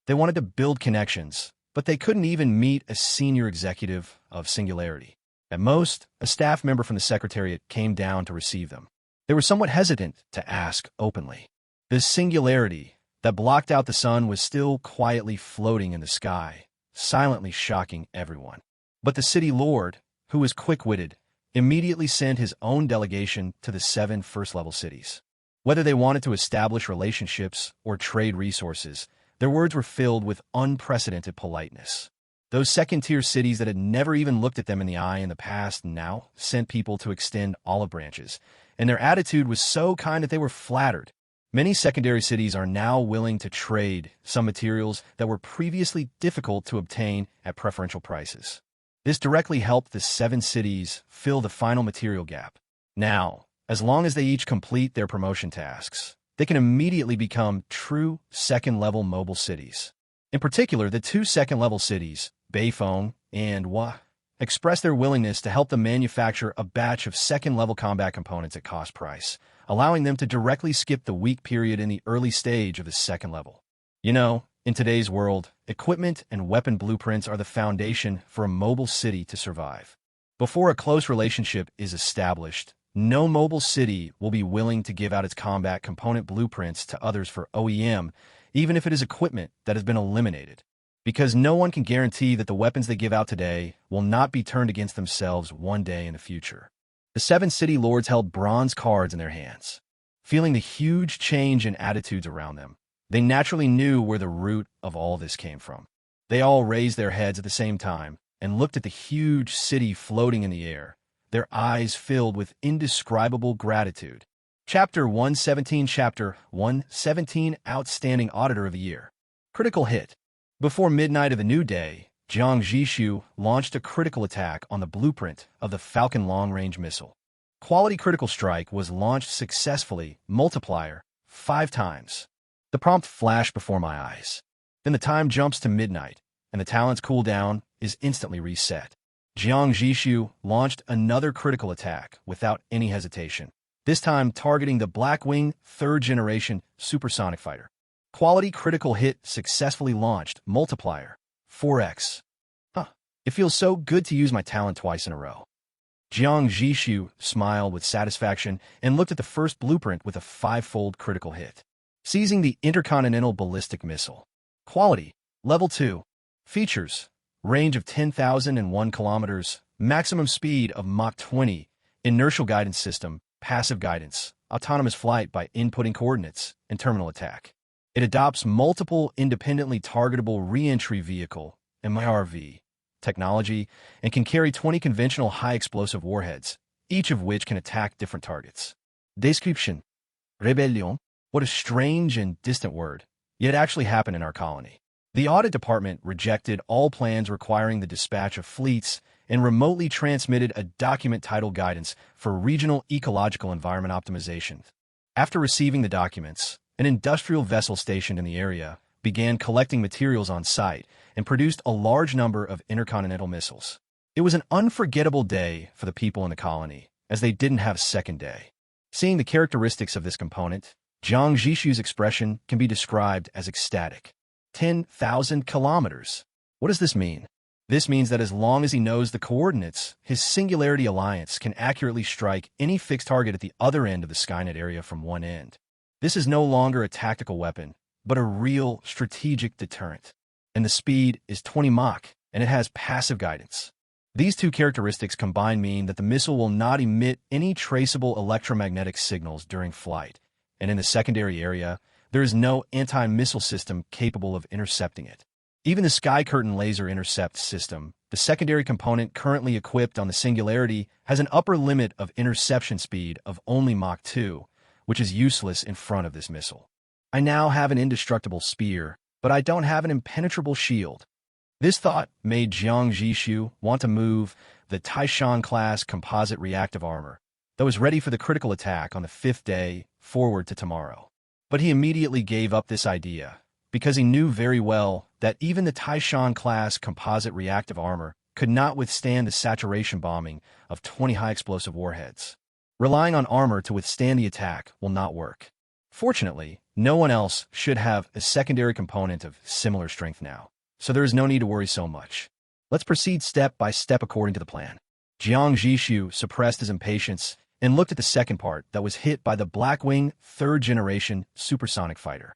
They wanted to build connections, but they couldn't even meet a senior executive of Singularity. At most, a staff member from the Secretariat came down to receive them. They were somewhat hesitant to ask openly. The Singularity that blocked out the sun was still quietly floating in the sky, silently shocking everyone. But the city lord, who was quick-witted, immediately sent his own delegation to the 7 first-level cities. Whether they wanted to establish relationships or trade resources, their words were filled with unprecedented politeness. Those second-tier cities that had never even looked at them in the eye in the past now sent people to extend olive branches, and their attitude was so kind that they were flattered. Many secondary cities are now willing to trade some materials that were previously difficult to obtain at preferential prices. This directly helped the 7 cities fill the final material gap. Now, as long as they each complete their promotion tasks, they can immediately become true second-level mobile cities. In particular, the 2 second-level cities, Beifeng and Hua, expressed their willingness to help them manufacture a batch of second-level combat components at cost price, allowing them to directly skip the weak period in the early stage of the second level. You know, in today's world, equipment and weapon blueprints are the foundation for a mobile city to survive. Before a close relationship is established, no mobile city will be willing to give out its combat component blueprints to others for OEM, even if it is equipment that has been eliminated. Because no one can guarantee that the weapons they give out today will not be turned against themselves one day in the future. The 7 city lords held bronze cards in their hands. Feeling the huge change in attitudes around them, they naturally knew where the root of all this came from. They all raised their heads at the same time and looked at the huge city floating in the air, their eyes filled with indescribable gratitude. Chapter 117 Chapter 117 Outstanding Auditor of the Year. Critical Hit. Before midnight of the new day, Jiang Zhixu launched a critical attack on the blueprint of the Falcon long-range missile. Quality critical strike was launched successfully, multiplier, 5 times. The prompt flashed before my eyes. Then the time jumps to midnight, and the talent's cooldown is instantly reset. Jiang Zhixu launched another critical attack without any hesitation, this time targeting the Blackwing 3rd-generation supersonic fighter. Quality critical hit successfully launched, multiplier, 4x. It feels so good to use my talent twice in a row. Jiang Zhixu smiled with satisfaction and looked at the first blueprint with a 5-fold critical hit. Seizing the Intercontinental Ballistic Missile. Quality, Level 2. Features, range of 10,001 kilometers, maximum speed of Mach 20, inertial guidance system, passive guidance, autonomous flight by inputting coordinates, and terminal attack. It adopts multiple independently targetable re-entry vehicle, MIRV, technology, and can carry 20 conventional high-explosive warheads, each of which can attack different targets. Description. Rebellion. What a strange and distant word, yet it actually happened in our colony. The audit department rejected all plans requiring the dispatch of fleets and remotely transmitted a document titled Guidance for Regional Ecological Environment Optimization. After receiving the documents, an industrial vessel stationed in the area began collecting materials on site and produced a large number of intercontinental missiles. It was an unforgettable day for the people in the colony, as they didn't have a second day. Seeing the characteristics of this component, Jiang Zhixu's expression can be described as ecstatic. 10,000 kilometers. What does this mean? This means that as long as he knows the coordinates, his Singularity Alliance can accurately strike any fixed target at the other end of the Skynet area from one end. This is no longer a tactical weapon, but a real strategic deterrent. And the speed is 20 Mach, and it has passive guidance. These two characteristics combined mean that the missile will not emit any traceable electromagnetic signals during flight, and in the secondary area, there is no anti-missile system capable of intercepting it. Even the Sky Curtain laser intercept system, the secondary component currently equipped on the Singularity, has an upper limit of interception speed of only Mach 2, which is useless in front of this missile. I now have an indestructible spear, but I don't have an impenetrable shield. This thought made Jiang Zhixu want to move the Taishan-class composite reactive armor that was ready for the critical attack on the 5th day forward to tomorrow. But he immediately gave up this idea, because he knew very well that even the Taishan-class composite reactive armor could not withstand the saturation bombing of 20 high-explosive warheads. Relying on armor to withstand the attack will not work. Fortunately, no one else should have a secondary component of similar strength now, so there is no need to worry so much. Let's proceed step by step according to the plan. Jiang Zhixu suppressed his impatience and looked at the second part that was hit by the Blackwing 3rd generation supersonic fighter.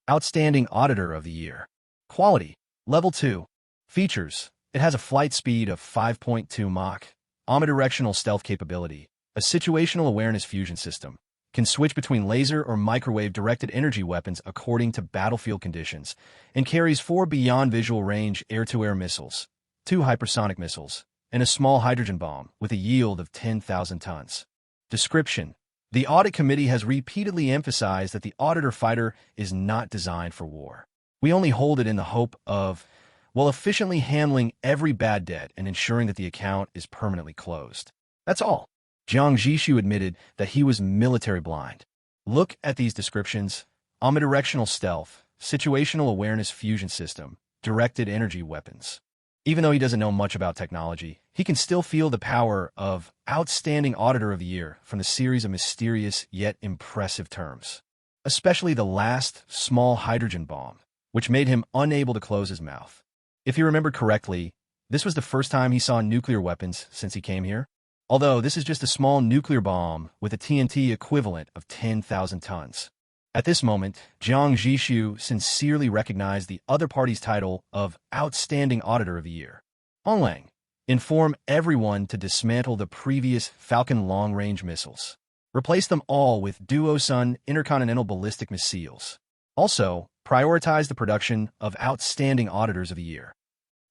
Outstanding Auditor of the Year. Quality, Level 2. Features, it has a flight speed of 5.2 Mach, omnidirectional stealth capability, a situational awareness fusion system, can switch between laser or microwave-directed energy weapons according to battlefield conditions, and carries 4 beyond visual range air-to-air missiles, 2 hypersonic missiles, and a small hydrogen bomb with a yield of 10,000 tons. Description: the Audit Committee has repeatedly emphasized that the Auditor fighter is not designed for war. We only hold it in the hope of, well, efficiently handling every bad debt and ensuring that the account is permanently closed. That's all. Jiang Zhixu admitted that he was military blind. Look at these descriptions: omnidirectional stealth, situational awareness fusion system, directed energy weapons. Even though he doesn't know much about technology, he can still feel the power of Outstanding Auditor of the Year from the series of mysterious yet impressive terms. Especially the last, small hydrogen bomb, which made him unable to close his mouth. If he remembered correctly, this was the first time he saw nuclear weapons since he came here. Although this is just a small nuclear bomb with a TNT equivalent of 10,000 tons. At this moment, Jiang Zhixu sincerely recognized the other party's title of Outstanding Auditor of the Year. Honglang, inform everyone to dismantle the previous Falcon long-range missiles. Replace them all with Duosun intercontinental ballistic missiles. Also, prioritize the production of Outstanding Auditors of the Year.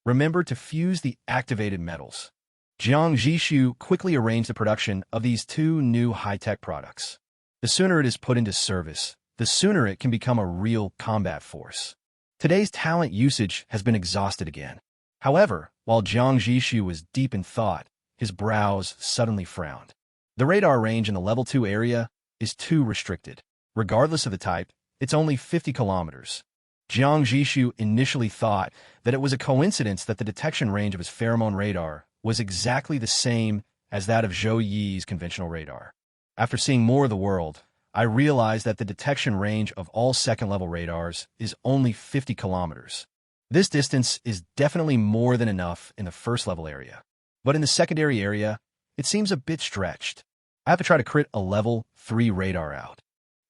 Remember to fuse the activated metals. Jiang Zhixu quickly arranged the production of these 2 new high-tech products. The sooner it is put into service, the sooner it can become a real combat force. Today's talent usage has been exhausted again. However, while Jiang Zhixu was deep in thought, his brows suddenly frowned. The radar range in the Level 2 area is too restricted. Regardless of the type, it's only 50 kilometers. Jiang Zhixu initially thought that it was a coincidence that the detection range of his pheromone radar was exactly the same as that of Zhou Yi's conventional radar. After seeing more of the world, I realized that the detection range of all second-level radars is only 50 kilometers. This distance is definitely more than enough in the first-level area. But in the secondary area, it seems a bit stretched. I have to try to crit a Level 3 radar out.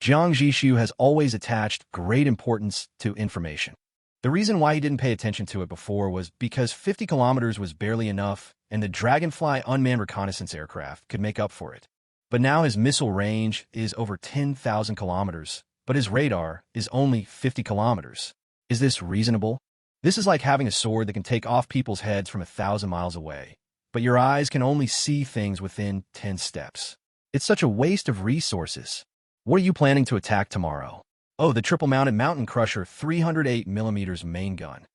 Jiang Zhixu has always attached great importance to information. The reason why he didn't pay attention to it before was because 50 kilometers was barely enough, and the Dragonfly unmanned reconnaissance aircraft could make up for it. But now his missile range is over 10,000 kilometers, but his radar is only 50 kilometers. Is this reasonable? This is like having a sword that can take off people's heads from 1,000 miles away, but your eyes can only see things within 10 steps. It's such a waste of resources. What are you planning to attack tomorrow? Oh, the triple-mounted Mountain Crusher 308mm main gun.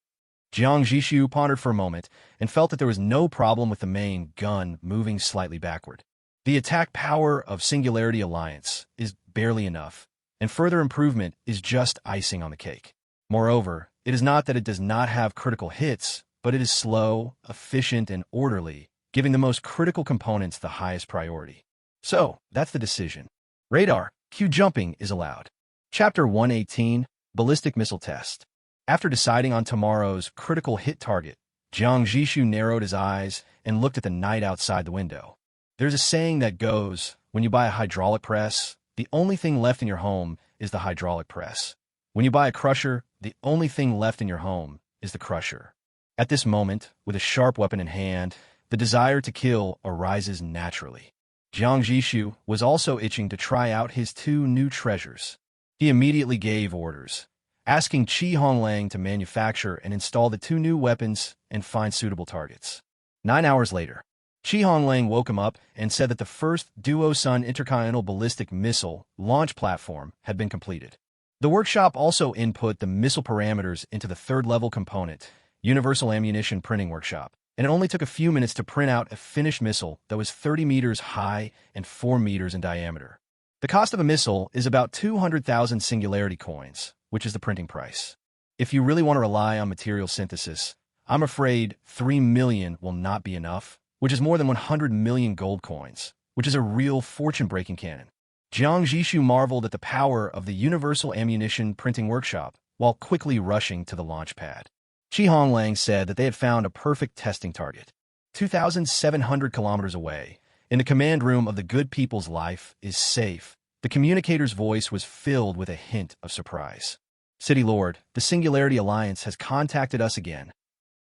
Jiang Zhixu pondered for a moment and felt that there was no problem with the main gun moving slightly backward. The attack power of Singularity Alliance is barely enough, and further improvement is just icing on the cake. Moreover, it is not that it does not have critical hits, but it is slow, efficient, and orderly, giving the most critical components the highest priority. So, that's the decision. Radar, Q jumping is allowed. Chapter 118, Ballistic Missile Test. After deciding on tomorrow's critical hit target, Jiang Zhixu narrowed his eyes and looked at the night outside the window. There's a saying that goes, when you buy a hydraulic press, the only thing left in your home is the hydraulic press. When you buy a crusher, the only thing left in your home is the crusher. At this moment, with a sharp weapon in hand, the desire to kill arises naturally. Jiang Zhixu was also itching to try out his 2 new treasures. He immediately gave orders, asking Honglang to manufacture and install the 2 new weapons and find suitable targets. 9 hours later, Honglang woke him up and said that the first Duosun intercontinental ballistic missile launch platform had been completed. The workshop also input the missile parameters into the 3rd-level component, Universal Ammunition Printing Workshop, and it only took a few minutes to print out a finished missile that was 30 meters high and 4 meters in diameter. The cost of a missile is about 200,000 Singularity coins, which is the printing price. If you really want to rely on material synthesis, I'm afraid 3 million will not be enough, which is more than 100 million gold coins, which is a real fortune-breaking cannon. Jiang Zhixu marveled at the power of the Universal Ammunition Printing Workshop while quickly rushing to the launch pad. Honglang said that they had found a perfect testing target. 2,700 kilometers away, in the command room of the good people's life is safe. The communicator's voice was filled with a hint of surprise. City Lord, the Singularity Alliance has contacted us again.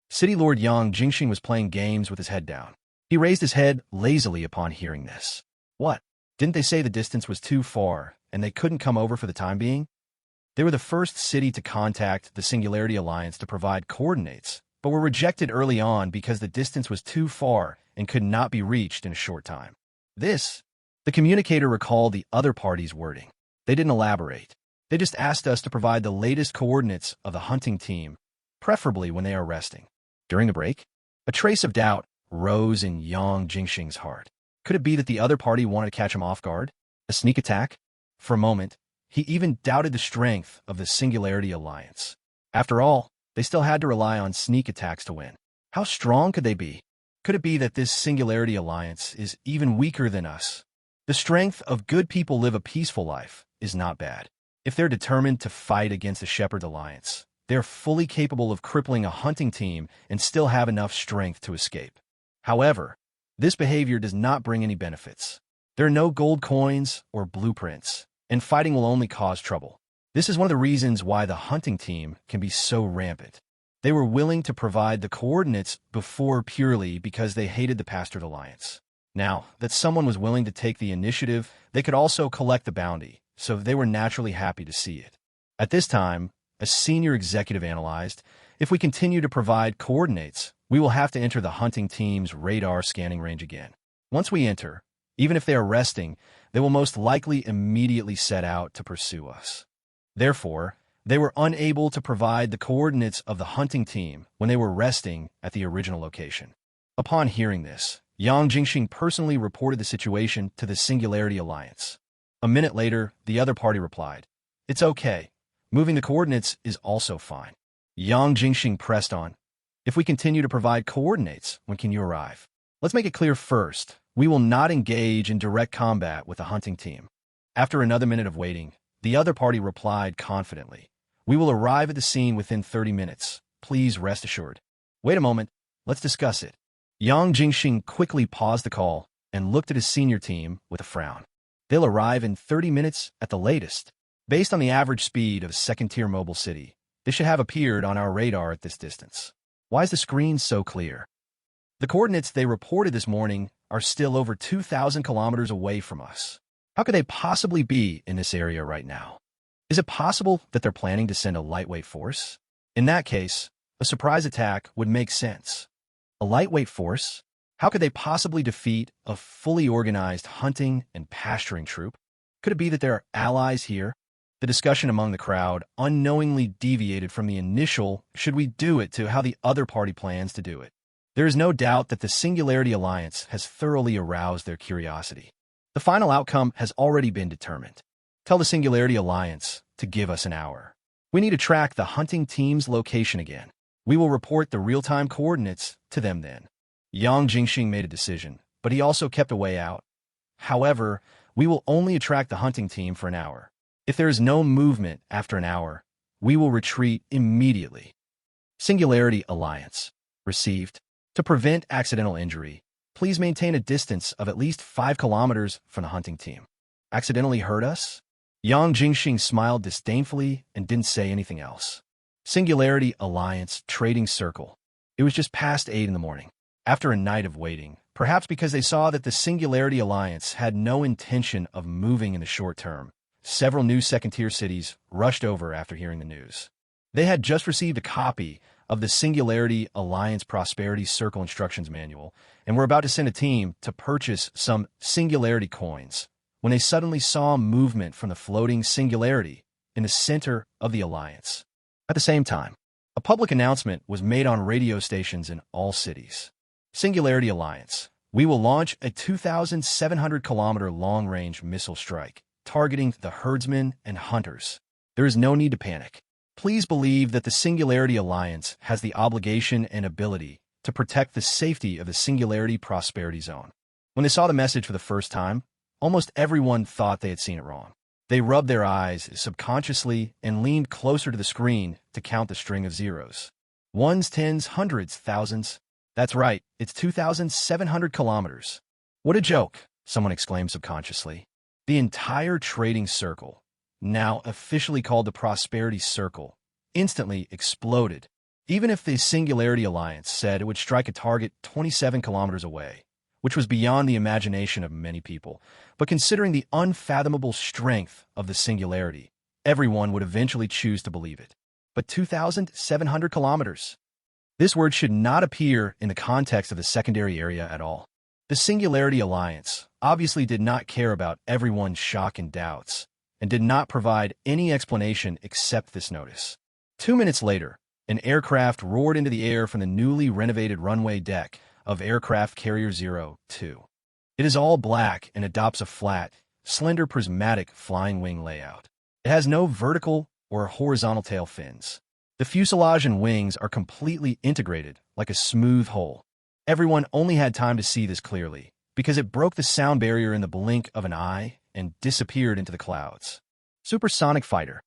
City Lord Jiang Zhixu was playing games with his head down. He raised his head lazily upon hearing this. What? Didn't they say the distance was too far, and they couldn't come over for the time being? They were the first city to contact the Singularity Alliance to provide coordinates, but were rejected early on because the distance was too far and could not be reached in a short time. The communicator recalled the other party's wording. They didn't elaborate. They just asked us to provide the latest coordinates of the hunting team, preferably when they are resting. During the break, a trace of doubt rose in Jiang Zhixu's heart. Could it be that the other party wanted to catch him off guard? A sneak attack? For a moment, he even doubted the strength of the Singularity Alliance. After all, they still had to rely on sneak attacks to win. How strong could they be? Could it be that this Singularity Alliance is even weaker than us? The strength of good people live a peaceful life is not bad. If they're determined to fight against the Shepherd Alliance, they're fully capable of crippling a hunting team and still have enough strength to escape. However, this behavior does not bring any benefits. There are no gold coins or blueprints, and fighting will only cause trouble. This is one of the reasons why the hunting team can be so rampant. They were willing to provide the coordinates before purely because they hated the Bastard Alliance. Now that someone was willing to take the initiative, they could also collect the bounty, so they were naturally happy to see it. At this time, a senior executive analyzed, if we continue to provide coordinates, we will have to enter the hunting team's radar scanning range again. Once we enter, even if they are resting, they will most likely immediately set out to pursue us. Therefore, they were unable to provide the coordinates of the hunting team when they were resting at the original location. Upon hearing this, Jiang Zhixu personally reported the situation to the Singularity Alliance. A minute later, the other party replied, "It's okay. Moving the coordinates is also fine." Jiang Zhixu pressed on, "If we continue to provide coordinates, when can you arrive? Let's make it clear first, we will not engage in direct combat with the hunting team." After another minute of waiting, the other party replied confidently, "We will arrive at the scene within 30 minutes. Please rest assured." "Wait a moment. Let's discuss it." Jiang Zhixu quickly paused the call and looked at his senior team with a frown. "They'll arrive in 30 minutes at the latest. Based on the average speed of a second-tier mobile city, they should have appeared on our radar at this distance. Why is the screen so clear? The coordinates they reported this morning are still over 2,000 kilometers away from us. How could they possibly be in this area right now? Is it possible that they're planning to send a lightweight force? In that case, a surprise attack would make sense. A lightweight force? How could they possibly defeat a fully organized hunting and pasturing troop? Could it be that there are allies here? The discussion among the crowd unknowingly deviated from the initial "should we do it" to how the other party plans to do it. There is no doubt that the Singularity Alliance has thoroughly aroused their curiosity. The final outcome has already been determined. Tell the Singularity Alliance to give us an hour. We need to track the hunting team's location again. We will report the real-time coordinates to them then. Jiang Zhixu made a decision, but he also kept a way out. However, we will only attract the hunting team for an hour. If there is no movement after an hour, we will retreat immediately. Singularity Alliance. Received. To prevent accidental injury, please maintain a distance of at least 5 kilometers from the hunting team. Accidentally hurt us? Jiang Zhixu smiled disdainfully and didn't say anything else. Singularity Alliance Trading Circle. It was just past 8 in the morning. After a night of waiting, perhaps because they saw that the Singularity Alliance had no intention of moving in the short term, several new second-tier cities rushed over after hearing the news. They had just received a copy of the Singularity Alliance Prosperity Circle Instructions Manual and were about to send a team to purchase some Singularity coins when they suddenly saw movement from the floating Singularity in the center of the Alliance. At the same time, a public announcement was made on radio stations in all cities. Singularity Alliance. We will launch a 2,700-kilometer long-range missile strike, targeting the herdsmen and hunters. There is no need to panic. Please believe that the Singularity Alliance has the obligation and ability to protect the safety of the Singularity Prosperity Zone. When they saw the message for the first time, almost everyone thought they had seen it wrong. They rubbed their eyes subconsciously and leaned closer to the screen to count the string of zeros. Ones, tens, hundreds, thousands. That's right, it's 2,700 kilometers. What a joke, someone exclaimed subconsciously. The entire trading circle, now officially called the Prosperity Circle, instantly exploded. Even if the Singularity Alliance said it would strike a target 27 kilometers away, which was beyond the imagination of many people, but considering the unfathomable strength of the Singularity, everyone would eventually choose to believe it. But 2,700 kilometers? This word should not appear in the context of the secondary area at all. The Singularity Alliance obviously did not care about everyone's shock and doubts, and did not provide any explanation except this notice. 2 minutes later, an aircraft roared into the air from the newly renovated runway deck of Aircraft Carrier 02. It is all black and adopts a flat, slender prismatic flying wing layout. It has no vertical or horizontal tail fins. The fuselage and wings are completely integrated like a smooth hole. Everyone only had time to see this clearly, because it broke the sound barrier in the blink of an eye and disappeared into the clouds. Supersonic fighter.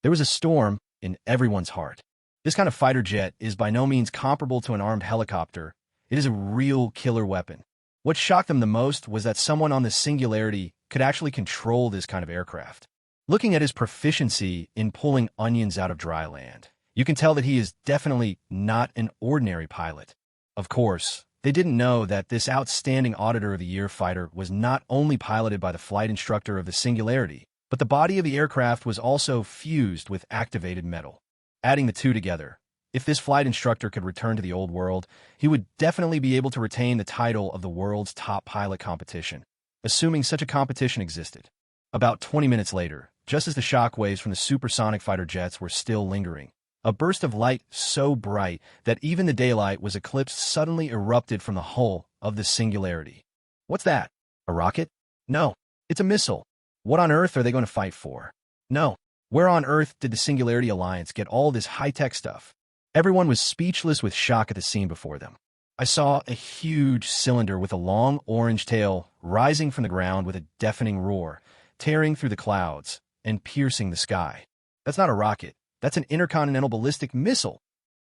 There was a storm in everyone's heart. This kind of fighter jet is by no means comparable to an armed helicopter. It is a real killer weapon. What shocked them the most was that someone on the Singularity could actually control this kind of aircraft. Looking at his proficiency in pulling onions out of dry land, you can tell that he is definitely not an ordinary pilot. Of course, they didn't know that this outstanding Auditor of the Year fighter was not only piloted by the flight instructor of the Singularity, but the body of the aircraft was also fused with activated metal. Adding the two together, if this flight instructor could return to the old world, he would definitely be able to retain the title of the world's top pilot competition, assuming such a competition existed. About 20 minutes later, just as the shockwaves from the supersonic fighter jets were still lingering, a burst of light so bright that even the daylight was eclipsed suddenly erupted from the hull of the Singularity. What's that? A rocket? No, it's a missile. What on earth are they going to fight for? No. Where on earth did the Singularity Alliance get all this high-tech stuff? Everyone was speechless with shock at the scene before them. I saw a huge cylinder with a long orange tail rising from the ground with a deafening roar, tearing through the clouds and piercing the sky. That's not a rocket. That's an intercontinental ballistic missile.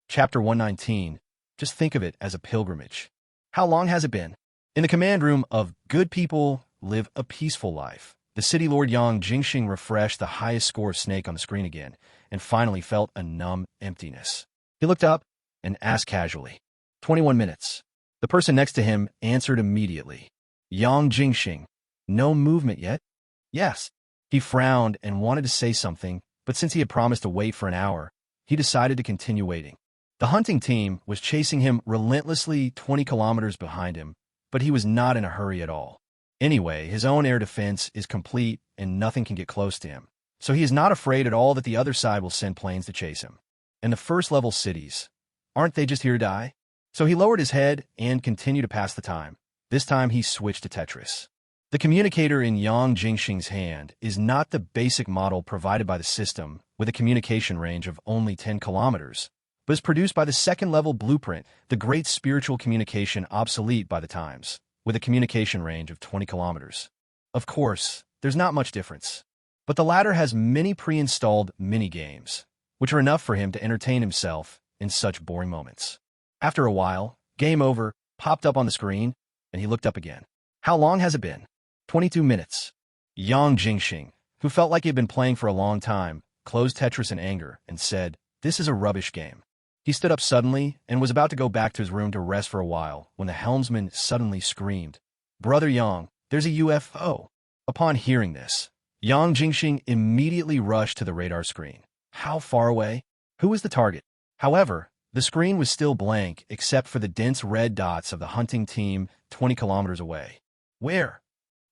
Chapter 119. Just think of it as a pilgrimage. How long has it been? In the command room of Good People Live a Peaceful Life, the city lord Jiang Zhixu refreshed the highest score snake on the screen again, and finally felt a numb emptiness. He looked up and asked casually, 21 minutes. The person next to him answered immediately. Jiang Zhixu, no movement yet? Yes. He frowned and wanted to say something, but since he had promised to wait for an hour, he decided to continue waiting. The hunting team was chasing him relentlessly 20 kilometers behind him, but he was not in a hurry at all. Anyway, his own air defense is complete and nothing can get close to him, so he is not afraid at all that the other side will send planes to chase him. And the first-level cities, aren't they just here to die? So he lowered his head and continued to pass the time. This time he switched to Tetris. The communicator in Jiang Zhixu's hand is not the basic model provided by the system with a communication range of only 10 kilometers, but is produced by the second-level blueprint, the great spiritual communication obsolete by the times, with a communication range of 20 kilometers. Of course, there's not much difference, but the latter has many pre-installed mini-games, which are enough for him to entertain himself in such boring moments. After a while, Game Over popped up on the screen, and he looked up again. How long has it been? 22 minutes. Jiang Zhixu, who felt like he had been playing for a long time, closed Tetris in anger and said, "This is a rubbish game." He stood up suddenly and was about to go back to his room to rest for a while when the helmsman suddenly screamed, "Brother Jiang, there's a UFO." Upon hearing this, Jiang Zhixu immediately rushed to the radar screen. How far away? Who was the target? However, the screen was still blank except for the dense red dots of the hunting team 20 kilometers away. Where?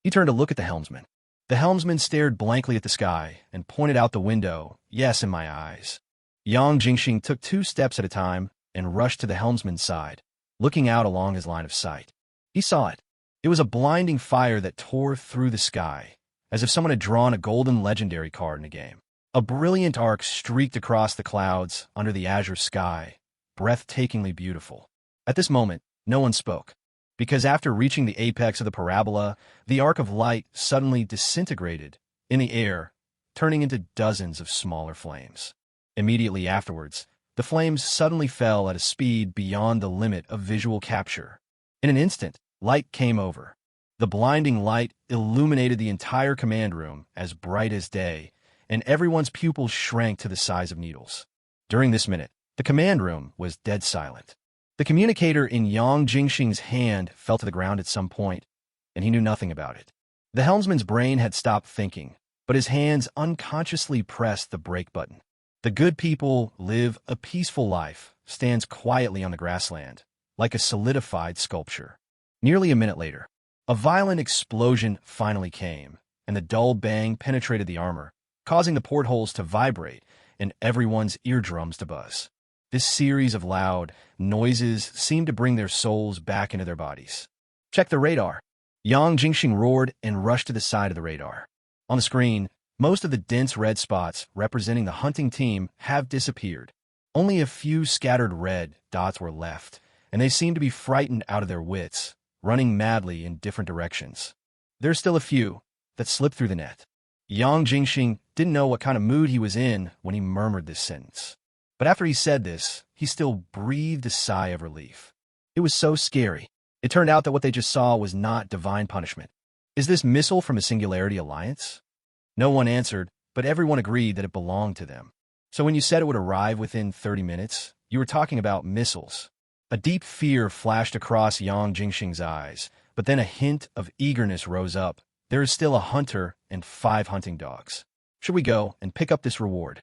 He turned to look at the helmsman. The helmsman stared blankly at the sky and pointed out the window, "Yes, in my eyes." Jiang Zhixu took 2 steps at a time and rushed to the helmsman's side, looking out along his line of sight. He saw it. It was a blinding fire that tore through the sky, as if someone had drawn a golden legendary card in a game. A brilliant arc streaked across the clouds under the azure sky, breathtakingly beautiful. At this moment, no one spoke, because after reaching the apex of the parabola, the arc of light suddenly disintegrated in the air, turning into dozens of smaller flames. Immediately afterwards, the flames suddenly fell at a speed beyond the limit of visual capture. In an instant, light came over. The blinding light illuminated the entire command room as bright as day, and everyone's pupils shrank to the size of needles. During this minute, the command room was dead silent. The communicator in Jiang Zhixu's hand fell to the ground at some point, and he knew nothing about it. The helmsman's brain had stopped thinking, but his hands unconsciously pressed the brake button. The good people live a peaceful life, stands quietly on the grassland, like a solidified sculpture. Nearly a minute later, a violent explosion finally came, and the dull bang penetrated the armor, causing the portholes to vibrate and everyone's eardrums to buzz. This series of loud noises seemed to bring their souls back into their bodies. "Check the radar." Jiang Zhixu roared and rushed to the side of the radar. On the screen, most of the dense red spots representing the hunting team have disappeared. Only a few scattered red dots were left, and they seemed to be frightened out of their wits, running madly in different directions. There's still a few that slipped through the net. Jiang Zhixu didn't know what kind of mood he was in when he murmured this sentence. But after he said this, he still breathed a sigh of relief. It was so scary. It turned out that what they just saw was not divine punishment. Is this missile from a Singularity Alliance? No one answered, but everyone agreed that it belonged to them. So when you said it would arrive within 30 minutes, you were talking about missiles. A deep fear flashed across Jiang Zhixu's eyes, but then a hint of eagerness rose up. There is still a hunter and 5 hunting dogs. Should we go and pick up this reward?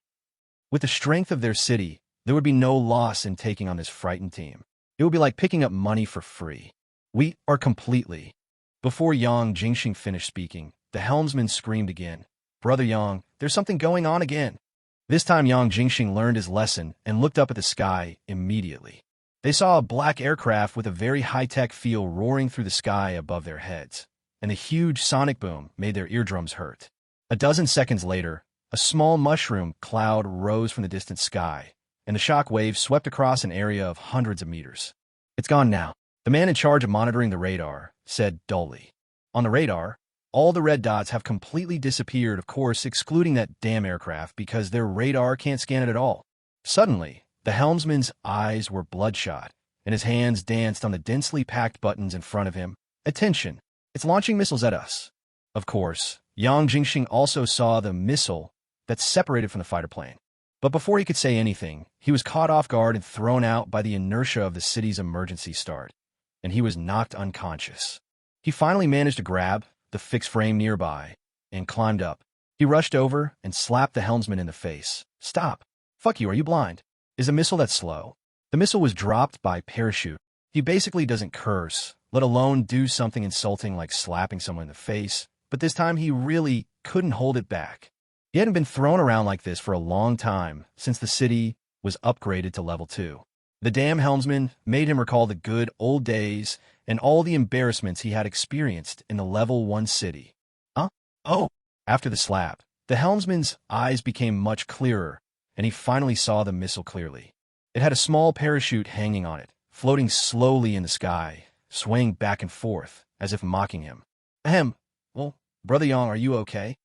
With the strength of their city, there would be no loss in taking on this frightened team. It would be like picking up money for free. We are completely. Before Jiang Zhixu finished speaking, the helmsman screamed again. "Brother Yang, there's something going on again." This time Jiang Zhixu learned his lesson and looked up at the sky immediately. They saw a black aircraft with a very high-tech feel roaring through the sky above their heads, and the huge sonic boom made their eardrums hurt. A dozen seconds later, a small mushroom cloud rose from the distant sky, and the shock wave swept across an area of hundreds of meters. "It's gone now," the man in charge of monitoring the radar said dully. On the radar, all the red dots have completely disappeared, of course, excluding that damn aircraft because their radar can't scan it at all. Suddenly, the helmsman's eyes were bloodshot, and his hands danced on the densely packed buttons in front of him. "Attention, it's launching missiles at us." Of course, Jiang Zhixu also saw the missile that separated from the fighter plane. But before he could say anything, he was caught off guard and thrown out by the inertia of the city's emergency start, and he was knocked unconscious. He finally managed to grab the fixed frame nearby and climbed up. He rushed over and slapped the helmsman in the face. "Stop. Fuck you, are you blind? Is a missile that slow?" The missile was dropped by parachute. He basically doesn't curse, let alone do something insulting like slapping someone in the face, but this time he really couldn't hold it back. He hadn't been thrown around like this for a long time, since the city was upgraded to level 2. The damn helmsman made him recall the good old days and all the embarrassments he had experienced in the level 1 city. "Huh? Oh!" After the slap, the helmsman's eyes became much clearer, and he finally saw the missile clearly. It had a small parachute hanging on it, floating slowly in the sky, swaying back and forth, as if mocking him. "Ahem. Well, Brother Yang, are you okay?"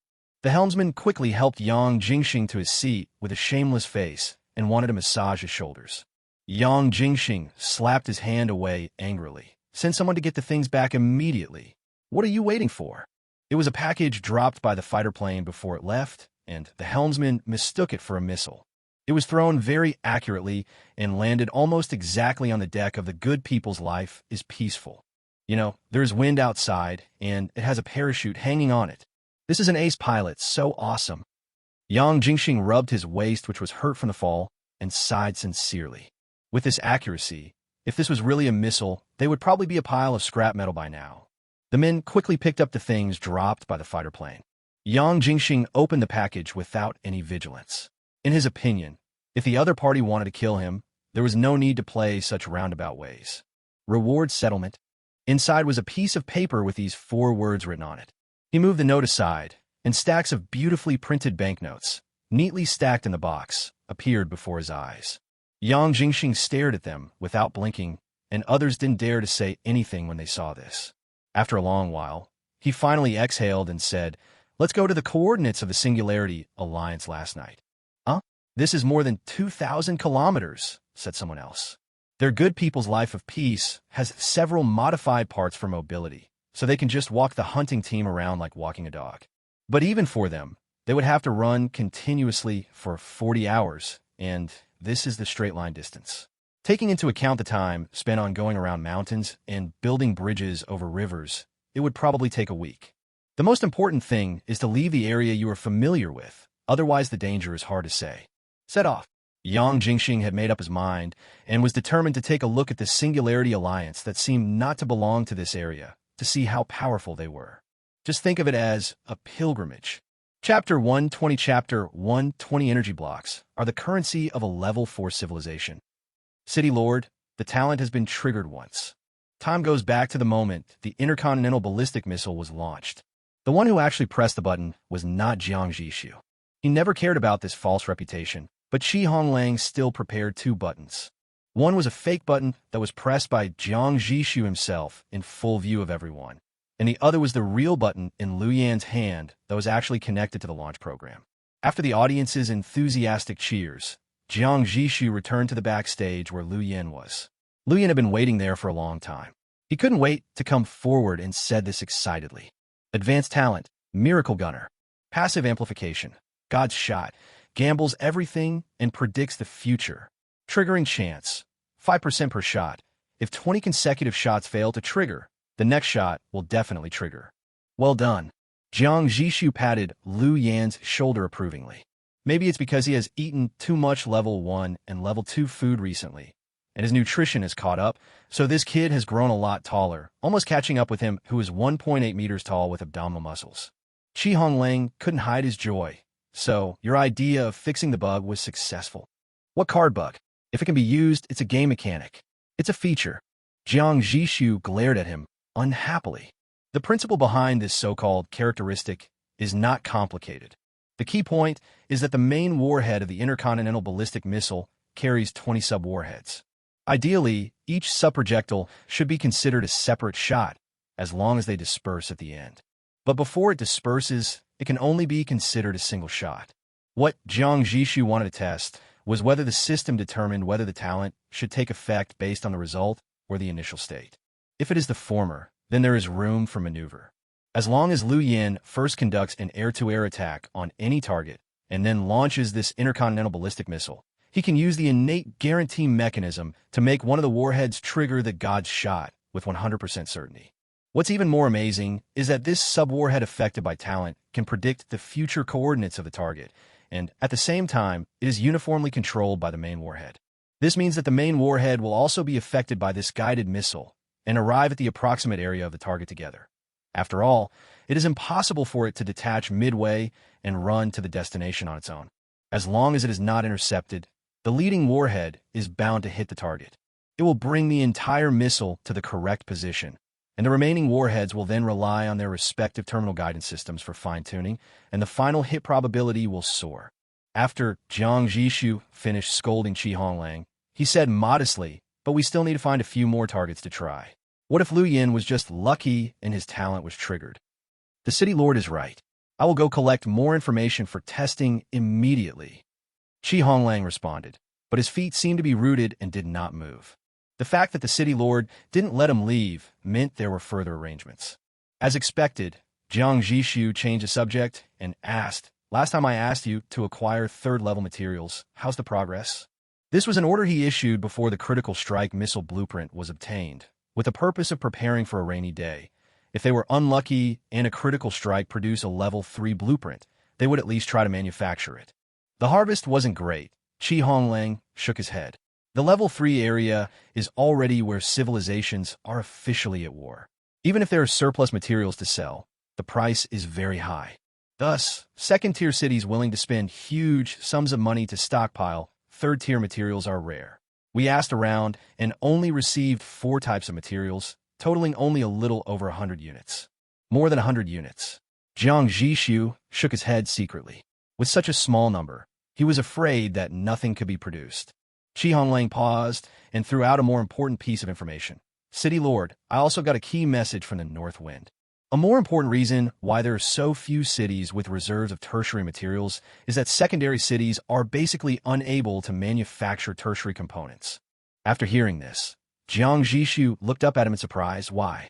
The helmsman quickly helped Jiang Zhixu to his seat with a shameless face and wanted to massage his shoulders. Jiang Zhixu slapped his hand away angrily. "Send someone to get the things back immediately. What are you waiting for?" It was a package dropped by the fighter plane before it left, and the helmsman mistook it for a missile. It was thrown very accurately and landed almost exactly on the deck of the good people's life is peaceful. You know, there's wind outside, and it has a parachute hanging on it. This is an ace pilot, so awesome. Jiang Zhixu rubbed his waist, which was hurt from the fall, and sighed sincerely. With this accuracy, if this was really a missile, they would probably be a pile of scrap metal by now. The men quickly picked up the things dropped by the fighter plane. Jiang Zhixu opened the package without any vigilance. In his opinion, if the other party wanted to kill him, there was no need to play such roundabout ways. Reward settlement. Inside was a piece of paper with these 4 words written on it. He moved the note aside, and stacks of beautifully printed banknotes, neatly stacked in the box, appeared before his eyes. Jiang Zhixu stared at them without blinking, and others didn't dare to say anything when they saw this. After a long while, he finally exhaled and said, "Let's go to the coordinates of the Singularity Alliance last night." "Huh? This is more than 2,000 kilometers," said someone else. "Their good people's life of peace has several modified parts for mobility, so they can just walk the hunting team around like walking a dog. But even for them, they would have to run continuously for 40 hours, and this is the straight line distance. Taking into account the time spent on going around mountains and building bridges over rivers, it would probably take a week. The most important thing is to leave the area you are familiar with, otherwise the danger is hard to say." Set off. Jiang Zhixu had made up his mind and was determined to take a look at the Singularity Alliance that seemed not to belong to this area, to see how powerful they were. Just think of it as a pilgrimage. Chapter 120 energy blocks are the currency of a level 4 civilization. City Lord, the talent has been triggered once. Time goes back to the moment the intercontinental ballistic missile was launched. The one who actually pressed the button was not Jiang Zhixu. He never cared about this false reputation, but Honglang still prepared 2 buttons. One was a fake button that was pressed by Jiang Zhixu himself in full view of everyone, and the other was the real button in Liu Yan's hand that was actually connected to the launch program. After the audience's enthusiastic cheers, Jiang Zhixu returned to the backstage where Liu Yan was. Liu Yan had been waiting there for a long time. He couldn't wait to come forward and said this excitedly. Advanced talent, miracle gunner, passive amplification, God's shot, gambles everything and predicts the future. Triggering chance, 5% per shot. If 20 consecutive shots fail to trigger, the next shot will definitely trigger. Well done. Jiang Zhixu patted Liu Yan's shoulder approvingly. Maybe it's because he has eaten too much level 1 and level 2 food recently, and his nutrition has caught up, so this kid has grown a lot taller, almost catching up with him who is 1.8 meters tall with abdominal muscles. Honglang couldn't hide his joy. "So, your idea of fixing the bug was successful." "What card bug? If it can be used, it's a game mechanic. It's a feature." Jiang Zhixu glared at him, unhappily. The principle behind this so-called characteristic is not complicated. The key point is that the main warhead of the intercontinental ballistic missile carries 20 sub-warheads. Ideally, each sub-projectile should be considered a separate shot, as long as they disperse at the end. But before it disperses, it can only be considered a single shot. What Jiang Zhixu wanted to test was whether the system determined whether the talent should take effect based on the result or the initial state. If it is the former, then there is room for maneuver. As long as Liu Yan first conducts an air-to-air attack on any target and then launches this intercontinental ballistic missile, he can use the innate guarantee mechanism to make one of the warheads trigger the God's shot with 100% certainty. What's even more amazing is that this sub-warhead affected by talent can predict the future coordinates of the target, and at the same time, it is uniformly controlled by the main warhead. This means that the main warhead will also be affected by this guided missile and arrive at the approximate area of the target together. After all, it is impossible for it to detach midway and run to the destination on its own. As long as it is not intercepted, the leading warhead is bound to hit the target. It will bring the entire missile to the correct position, and the remaining warheads will then rely on their respective terminal guidance systems for fine-tuning, and the final hit probability will soar. After Jiang Zhixu finished scolding Honglang, he said modestly, "But we still need to find a few more targets to try. What if Liu Yan was just lucky and his talent was triggered?" "The City Lord is right. I will go collect more information for testing immediately." Honglang responded, but his feet seemed to be rooted and did not move. The fact that the City Lord didn't let him leave meant there were further arrangements. As expected, Jiang Zhixu changed the subject and asked, "Last time I asked you to acquire 3rd-level materials. How's the progress?" This was an order he issued before the critical strike missile blueprint was obtained, with the purpose of preparing for a rainy day. If they were unlucky and a critical strike produced a level 3 blueprint, they would at least try to manufacture it. The harvest wasn't great. Honglang shook his head. The level 3 area is already where civilizations are officially at war. Even if there are surplus materials to sell, the price is very high. Thus, second-tier cities willing to spend huge sums of money to stockpile third-tier materials are rare. We asked around and only received 4 types of materials, totaling only a little over 100 units. More than 100 units. Jiang Zhixu shook his head secretly. With such a small number, he was afraid that nothing could be produced. Honglang paused and threw out a more important piece of information. City Lord, I also got a key message from the North Wind. A more important reason why there are so few cities with reserves of tertiary materials is that secondary cities are basically unable to manufacture tertiary components. After hearing this, Jiang Zhixu looked up at him in surprise. Why?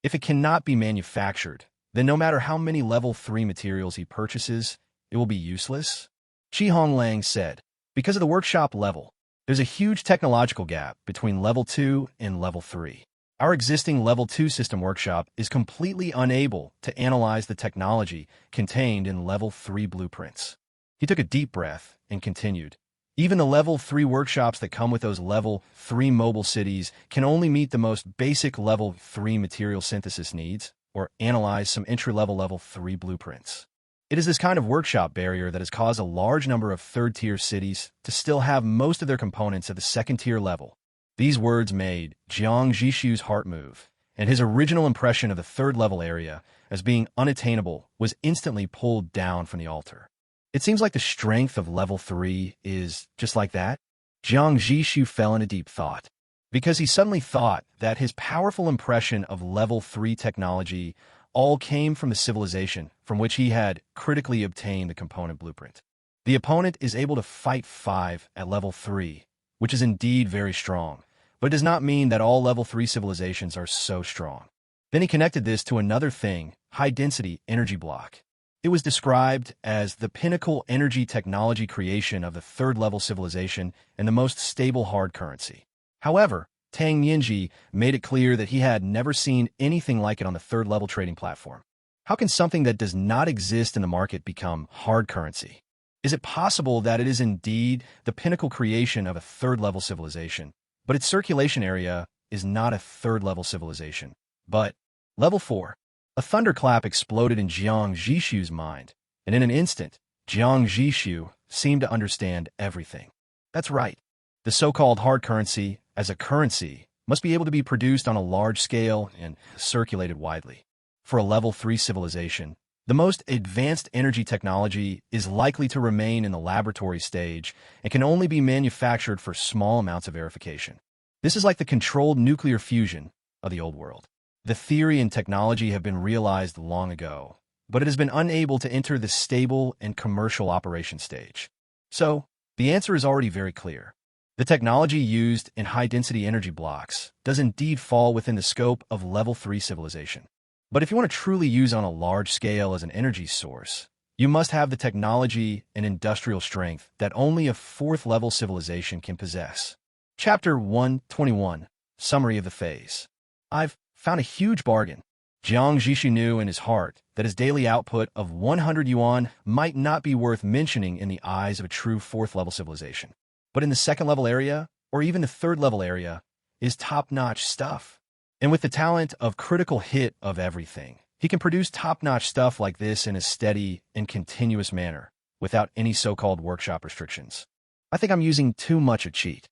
If it cannot be manufactured, then no matter how many level 3 materials he purchases, it will be useless? Honglang said, because of the workshop level, there's a huge technological gap between level 2 and level 3. Our existing level 2 system workshop is completely unable to analyze the technology contained in level 3 blueprints. He took a deep breath and continued. Even the level 3 workshops that come with those level 3 mobile cities can only meet the most basic level 3 material synthesis needs or analyze some entry-level level 3 blueprints. It is this kind of workshop barrier that has caused a large number of third-tier cities to still have most of their components at the second-tier level. These words made Jiang Zhixu's heart move, and his original impression of the third-level area as being unattainable was instantly pulled down from the altar. It seems like the strength of level 3 is just like that. Jiang Zhixu fell into deep thought, because he suddenly thought that his powerful impression of level 3 technology all came from the civilization from which he had critically obtained the component blueprint. The opponent is able to fight 5 at level 3, which is indeed very strong, but it does not mean that all level 3 civilizations are so strong. Then he connected this to another thing, high-density energy block. It was described as the pinnacle energy technology creation of the third-level civilization and the most stable hard currency. However, Tang Nianji made it clear that he had never seen anything like it on the third-level trading platform. How can something that does not exist in the market become hard currency? Is it possible that it is indeed the pinnacle creation of a third-level civilization, but its circulation area is not a third-level civilization, but level 4? A thunderclap exploded in Jiang Zhixu's mind, and in an instant, Jiang Zhixu seemed to understand everything. That's right. The so-called hard currency, as a currency, must be able to be produced on a large scale and circulated widely. For a level 3 civilization, the most advanced energy technology is likely to remain in the laboratory stage and can only be manufactured for small amounts of verification. This is like the controlled nuclear fusion of the old world. The theory and technology have been realized long ago, but it has been unable to enter the stable and commercial operation stage. So, the answer is already very clear. The technology used in high-density energy blocks does indeed fall within the scope of level 3 civilization. But if you want to truly use on a large scale as an energy source, you must have the technology and industrial strength that only a 4th-level civilization can possess. Chapter 121, Summary of the Phase. I've found a huge bargain. Jiang Zhixu knew in his heart that his daily output of 100 yuan might not be worth mentioning in the eyes of a true 4th-level civilization. But in the 2nd-level area, or even the 3rd-level area, is top-notch stuff. And with the talent of critical hit of everything, he can produce top-notch stuff like this in a steady and continuous manner, without any so-called workshop restrictions. I think I'm using too much a cheat.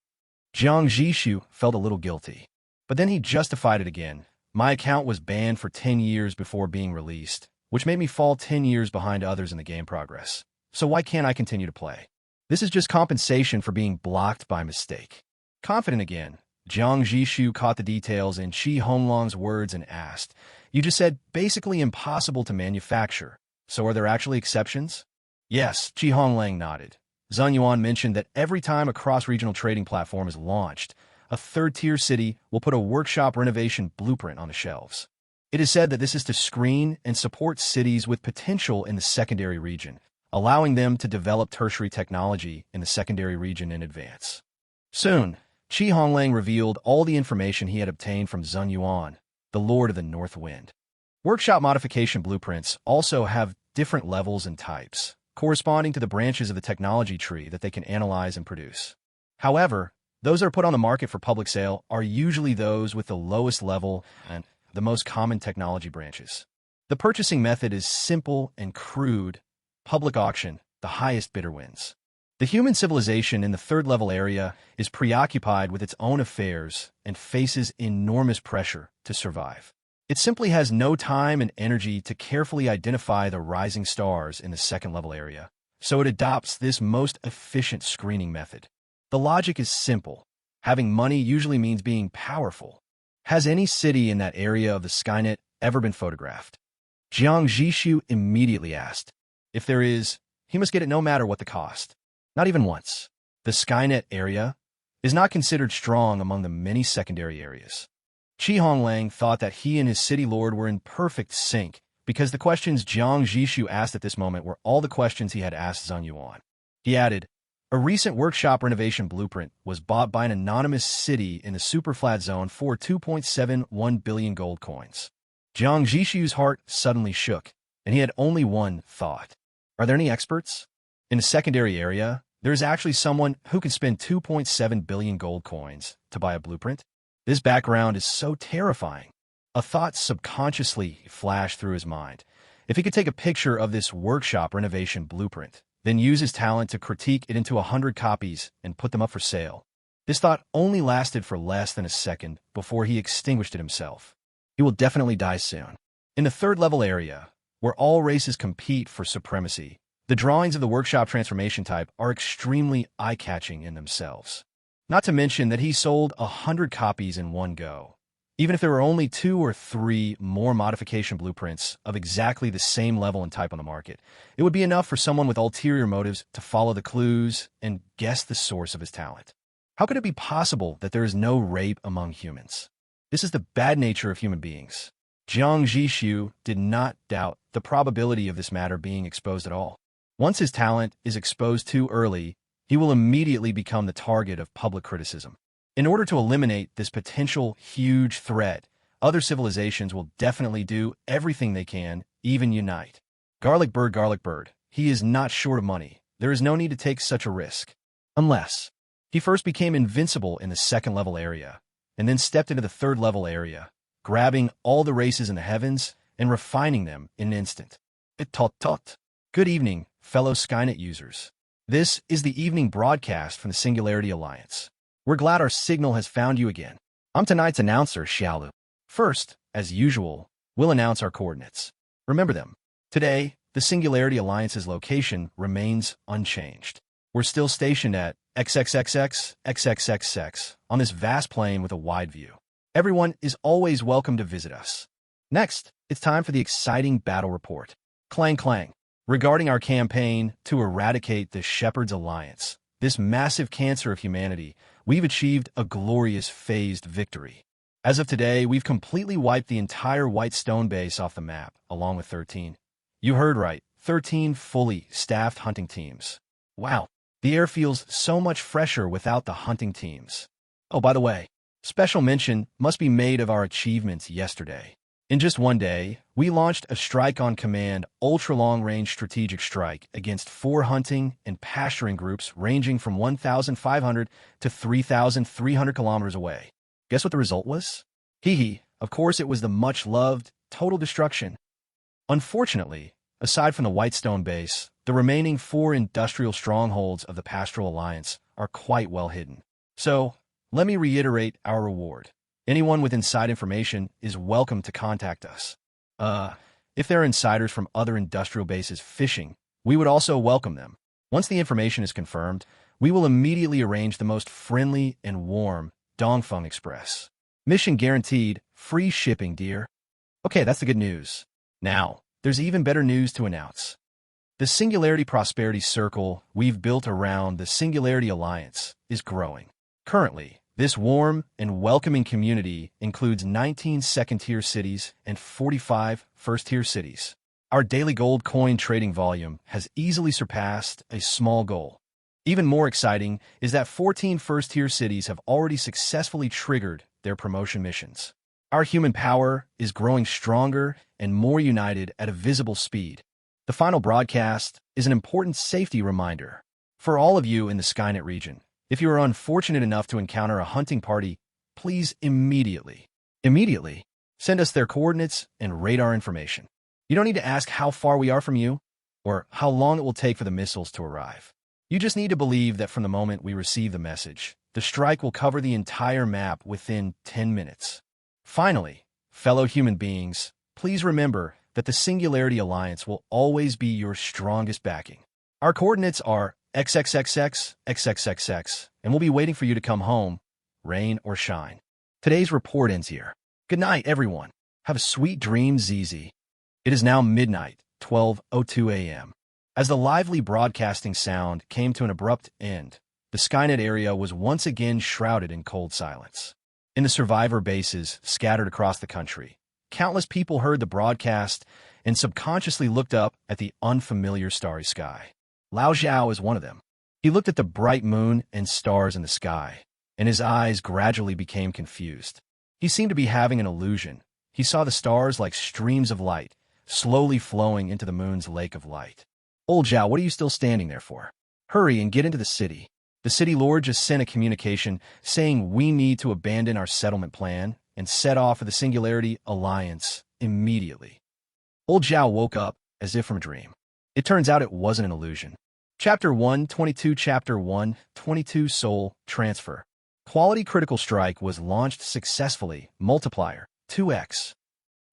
Jiang Zhixu felt a little guilty, but then he justified it again. My account was banned for 10 years before being released, which made me fall 10 years behind others in the game progress. So why can't I continue to play? This is just compensation for being blocked by mistake. Confident again, Jiang Zhixu caught the details in Honglang's words and asked, "You just said basically impossible to manufacture, so are there actually exceptions?" Yes, Honglang nodded. Zun Yuan mentioned that every time a cross-regional trading platform is launched, a third-tier city will put a workshop renovation blueprint on the shelves. It is said that this is to screen and support cities with potential in the secondary region, allowing them to develop tertiary technology in the secondary region in advance. Soon, Honglang revealed all the information he had obtained from Zun Yuan, the Lord of the North Wind. Workshop modification blueprints also have different levels and types, corresponding to the branches of the technology tree that they can analyze and produce. However, those that are put on the market for public sale are usually those with the lowest level and the most common technology branches. The purchasing method is simple and crude. Public auction, the highest bidder wins. The human civilization in the 3rd-level area is preoccupied with its own affairs and faces enormous pressure to survive. It simply has no time and energy to carefully identify the rising stars in the 2nd-level area, so it adopts this most efficient screening method. The logic is simple. Having money usually means being powerful. Has any city in that area of the Skynet ever been photographed? Jiang Zhixu immediately asked. If there is, he must get it no matter what the cost. Not even once. The Skynet area is not considered strong among the many secondary areas. Honglang thought that he and his city lord were in perfect sync because the questions Jiang Zhixu asked at this moment were all the questions he had asked Zhang Yuan. He added, a recent workshop renovation blueprint was bought by an anonymous city in the superflat zone for 2.71 billion gold coins. Jiang Zhixu's heart suddenly shook, and he had only one thought. Are there any experts? In the secondary area, there is actually someone who can spend 2.7 billion gold coins to buy a blueprint? This background is so terrifying. A thought subconsciously flashed through his mind. If he could take a picture of this workshop renovation blueprint, then use his talent to critique it into 100 copies and put them up for sale. This thought only lasted for less than a second before he extinguished it himself. He will definitely die soon. In the third level area, where all races compete for supremacy, the drawings of the workshop transformation type are extremely eye-catching in themselves. Not to mention that he sold 100 copies in one go. Even if there were only 2 or 3 more modification blueprints of exactly the same level and type on the market, it would be enough for someone with ulterior motives to follow the clues and guess the source of his talent. How could it be possible that there is no rape among humans? This is the bad nature of human beings. Jiang Zhixu did not doubt the probability of this matter being exposed at all. Once his talent is exposed too early, he will immediately become the target of public criticism. In order to eliminate this potential huge threat, other civilizations will definitely do everything they can, even unite. Garlic bird, he is not short of money. There is no need to take such a risk. Unless he first became invincible in the second level area, and then stepped into the third level area, grabbing all the races in the heavens and refining them in an instant. Tot. Good evening, fellow Skynet users. This is the evening broadcast from the Singularity Alliance. We're glad our signal has found you again. I'm tonight's announcer, Xiaolu. First, as usual, we'll announce our coordinates. Remember them. Today, the Singularity Alliance's location remains unchanged. We're still stationed at XXXX on this vast plain with a wide view. Everyone is always welcome to visit us. Next, it's time for the exciting battle report. Clang clang. Regarding our campaign to eradicate the Shepherd's Alliance, this massive cancer of humanity, we've achieved a glorious phased victory. As of today, we've completely wiped the entire White Stone base off the map, along with 13. You heard right, 13 fully staffed hunting teams. Wow, the air feels so much fresher without the hunting teams. Oh, by the way, special mention must be made of our achievements yesterday. In just one day, we launched a strike-on-command ultra-long-range strategic strike against 4 hunting and pasturing groups ranging from 1,500 to 3,300 kilometers away. Guess what the result was? Of course it was the much-loved total destruction. Unfortunately, aside from the Whitestone base, the remaining 4 industrial strongholds of the Pastoral Alliance are quite well hidden. So, let me reiterate our reward. Anyone with inside information is welcome to contact us. If there are insiders from other industrial bases fishing, we would also welcome them. Once the information is confirmed, we will immediately arrange the most friendly and warm Dongfeng Express. Mission guaranteed, free shipping, dear. Okay, that's the good news. Now, there's even better news to announce. The Singularity Prosperity Circle we've built around the Singularity Alliance is growing. Currently, this warm and welcoming community includes 19 second-tier cities and 45 first-tier cities. Our daily gold coin trading volume has easily surpassed a small goal. Even more exciting is that 14 first-tier cities have already successfully triggered their promotion missions. Our human power is growing stronger and more united at a visible speed. The final broadcast is an important safety reminder. For all of you in the Skynet region, if you are unfortunate enough to encounter a hunting party, please immediately send us their coordinates and radar information. You don't need to ask how far we are from you or how long it will take for the missiles to arrive. You just need to believe that from the moment we receive the message, the strike will cover the entire map within 10 minutes. Finally, fellow human beings, please remember that the Singularity Alliance will always be your strongest backing. Our coordinates are XXXX, XXXX, and we'll be waiting for you to come home, rain or shine. Today's report ends here. Good night, everyone. Have a sweet dream, ZZ. It is now midnight, 12:02 a.m. As the lively broadcasting sound came to an abrupt end, the Skynet area was once again shrouded in cold silence. In the survivor bases scattered across the country, countless people heard the broadcast and subconsciously looked up at the unfamiliar starry sky. Lao Zhao is one of them. He looked at the bright moon and stars in the sky, and his eyes gradually became confused. He seemed to be having an illusion. He saw the stars like streams of light, slowly flowing into the moon's lake of light. Old Zhao, what are you still standing there for? Hurry and get into the city. The city lord just sent a communication saying we need to abandon our settlement plan and set off for the Singularity Alliance immediately. Old Zhao woke up as if from a dream. It turns out it wasn't an illusion. Chapter 122 Chapter 122 Soul Transfer. Quality Critical Strike was launched successfully. Multiplier 2x.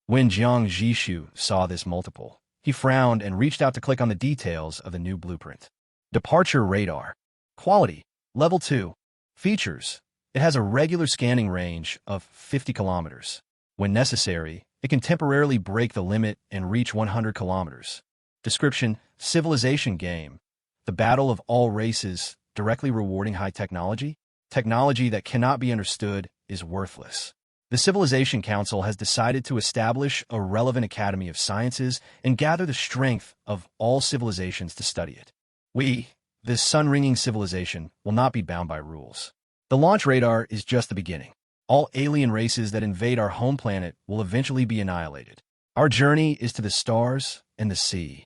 When Jiang Zhixu saw this multiple, he frowned and reached out to click on the details of the new blueprint. Departure Radar. Quality Level 2. Features. It has a regular scanning range of 50 kilometers. When necessary, it can temporarily break the limit and reach 100 kilometers. Description: Civilization game. The battle of all races, directly rewarding high technology. Technology that cannot be understood is worthless. The Civilization Council has decided to establish a relevant academy of sciences and gather the strength of all civilizations to study it. We, this sun-ringing civilization, will not be bound by rules. The launch radar is just the beginning. All alien races that invade our home planet will eventually be annihilated. Our journey is to the stars and the sea.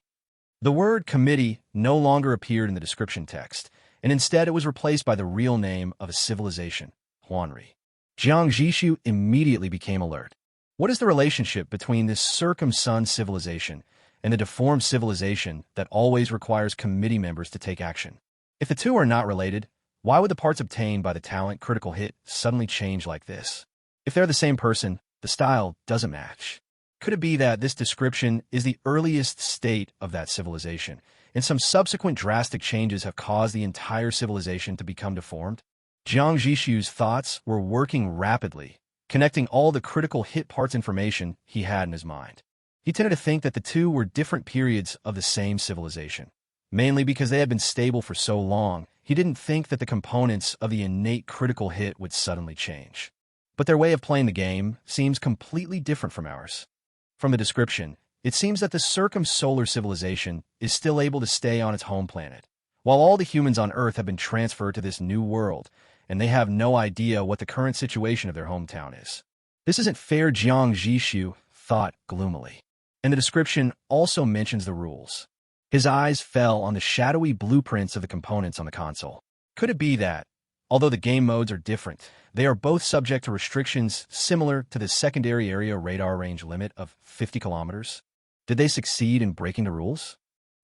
The word committee no longer appeared in the description text, and instead it was replaced by the real name of a civilization, Huanri. Jiang Zhixu immediately became alert. What is the relationship between this circum-sun civilization and the deformed civilization that always requires committee members to take action? If the two are not related, why would the parts obtained by the talent critical hit suddenly change like this? If they're the same person, the style doesn't match. Could it be that this description is the earliest state of that civilization, and some subsequent drastic changes have caused the entire civilization to become deformed? Jiang Zhixu's thoughts were working rapidly, connecting all the critical hit parts information he had in his mind. He tended to think that the two were different periods of the same civilization. Mainly because they had been stable for so long, he didn't think that the components of the innate critical hit would suddenly change. But their way of playing the game seems completely different from ours. From the description, it seems that the circumsolar civilization is still able to stay on its home planet, while all the humans on Earth have been transferred to this new world, and they have no idea what the current situation of their hometown is. This isn't fair, Jiang Zhixu thought gloomily. And the description also mentions the rules. His eyes fell on the shadowy blueprints of the components on the console. Could it be that, although the game modes are different, they are both subject to restrictions similar to the secondary area radar range limit of 50 kilometers? Did they succeed in breaking the rules?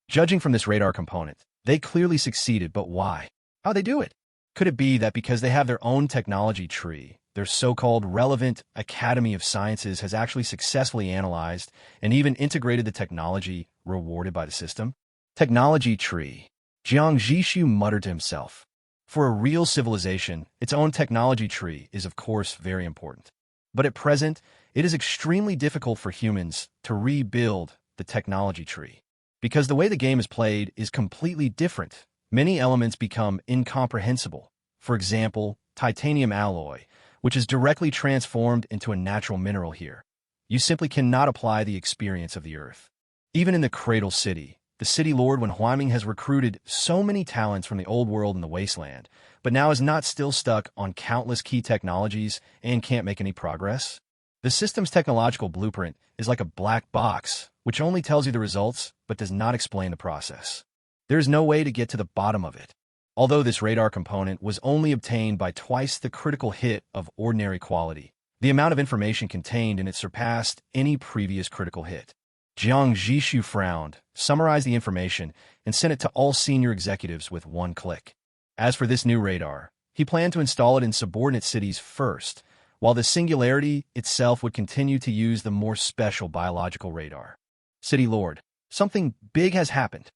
Judging from this radar component, they clearly succeeded, but why? How'd they do it? Could it be that because they have their own technology tree, their so-called relevant Academy of Sciences has actually successfully analyzed and even integrated the technology rewarded by the system? Technology tree. Jiang Zhixu muttered to himself. For a real civilization, its own technology tree is of course very important. But at present, it is extremely difficult for humans to rebuild the technology tree. Because the way the game is played is completely different, many elements become incomprehensible. For example, titanium alloy, which is directly transformed into a natural mineral here. You simply cannot apply the experience of the Earth. Even in the Cradle City, the city lord Wen Huaiming has recruited so many talents from the old world and the Wasteland, but now is not still stuck on countless key technologies and can't make any progress. The system's technological blueprint is like a black box, which only tells you the results, but does not explain the process. There is no way to get to the bottom of it. Although this radar component was only obtained by twice the critical hit of ordinary quality, the amount of information contained in it surpassed any previous critical hit. Jiang Zhixu frowned, summarized the information, and sent it to all senior executives with one click. As for this new radar, he planned to install it in subordinate cities first, while the Singularity itself would continue to use the more special biological radar. City Lord, something big has happened.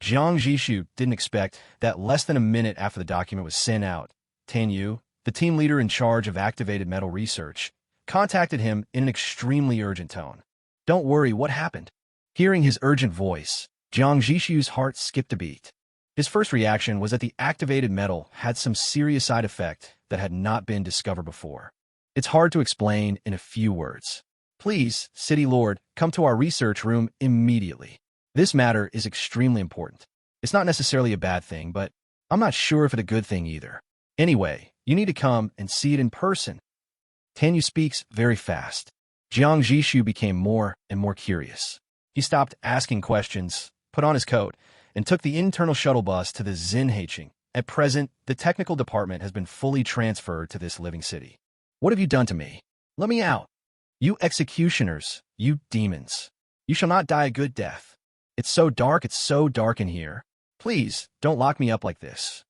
Jiang Zhixu didn't expect that less than a minute after the document was sent out, Tan Yu, the team leader in charge of activated metal research, contacted him in an extremely urgent tone. "Don't worry, what happened?" Hearing his urgent voice, Jiang Zhixu's heart skipped a beat. His first reaction was that the activated metal had some serious side effect that had not been discovered before. It's hard to explain in a few words. "Please, City Lord, come to our research room immediately. This matter is extremely important. It's not necessarily a bad thing, but I'm not sure if it's a good thing either. Anyway, you need to come and see it in person." Tan Yu speaks very fast. Jiang Zhixu became more and more curious. He stopped asking questions, put on his coat, and took the internal shuttle bus to the Xinhaiqing. At present, the technical department has been fully transferred to this living city. "What have you done to me? Let me out. You executioners, you demons. You shall not die a good death. It's so dark in here. Please, don't lock me up like this.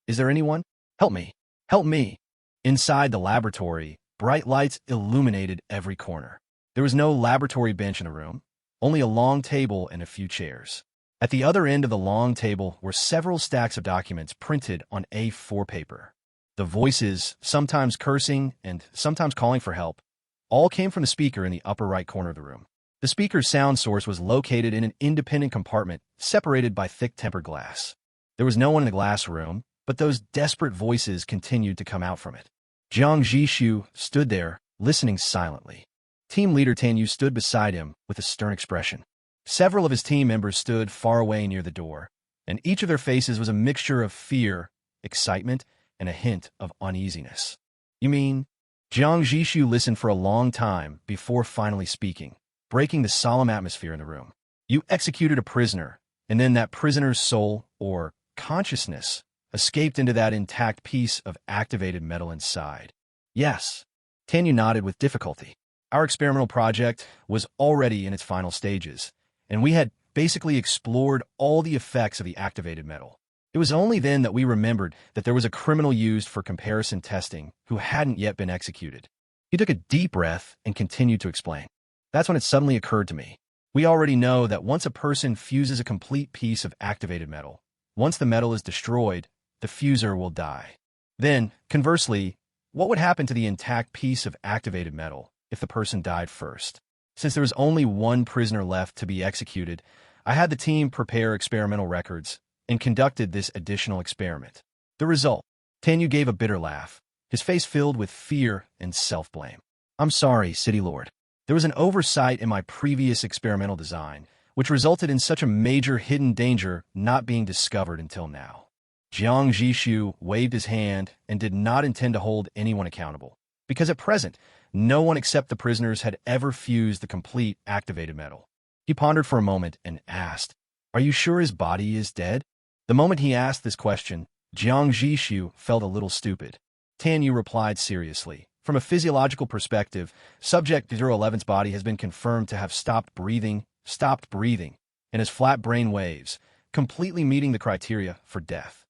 Is there anyone? Help me. Help me." Inside the laboratory, bright lights illuminated every corner. There was no laboratory bench in the room, only a long table and a few chairs. At the other end of the long table were several stacks of documents printed on A4 paper. The voices, sometimes cursing and sometimes calling for help, all came from the speaker in the upper right corner of the room. The speaker's sound source was located in an independent compartment separated by thick tempered glass. There was no one in the glass room, but those desperate voices continued to come out from it. Jiang Zhixu stood there, listening silently. Team leader Tan Yu stood beside him with a stern expression. Several of his team members stood far away near the door, and each of their faces was a mixture of fear, excitement, and a hint of uneasiness. "You mean?" Jiang Zhixu listened for a long time before finally speaking, breaking the solemn atmosphere in the room. "You executed a prisoner, and then that prisoner's soul, or consciousness, escaped into that intact piece of activated metal inside." "Yes." Tan Yu nodded with difficulty. "Our experimental project was already in its final stages, and we had basically explored all the effects of the activated metal. It was only then that we remembered that there was a criminal used for comparison testing who hadn't yet been executed." He took a deep breath and continued to explain. "That's when it suddenly occurred to me. We already know that once a person fuses a complete piece of activated metal, once the metal is destroyed, the fuser will die. Then, conversely, what would happen to the intact piece of activated metal if the person died first? Since there was only one prisoner left to be executed, I had the team prepare experimental records and conducted this additional experiment. The result." Tan Yu gave a bitter laugh, his face filled with fear and self-blame. "I'm sorry, City Lord. There was an oversight in my previous experimental design, which resulted in such a major hidden danger not being discovered until now." Jiang Zhixu waved his hand and did not intend to hold anyone accountable, because at present, no one except the prisoners had ever fused the complete activated metal. He pondered for a moment and asked, "Are you sure his body is dead?" The moment he asked this question, Jiang Zhixu felt a little stupid. Tan Yu replied seriously, "From a physiological perspective, Subject 011's body has been confirmed to have stopped breathing, and has flat brain waves, completely meeting the criteria for death.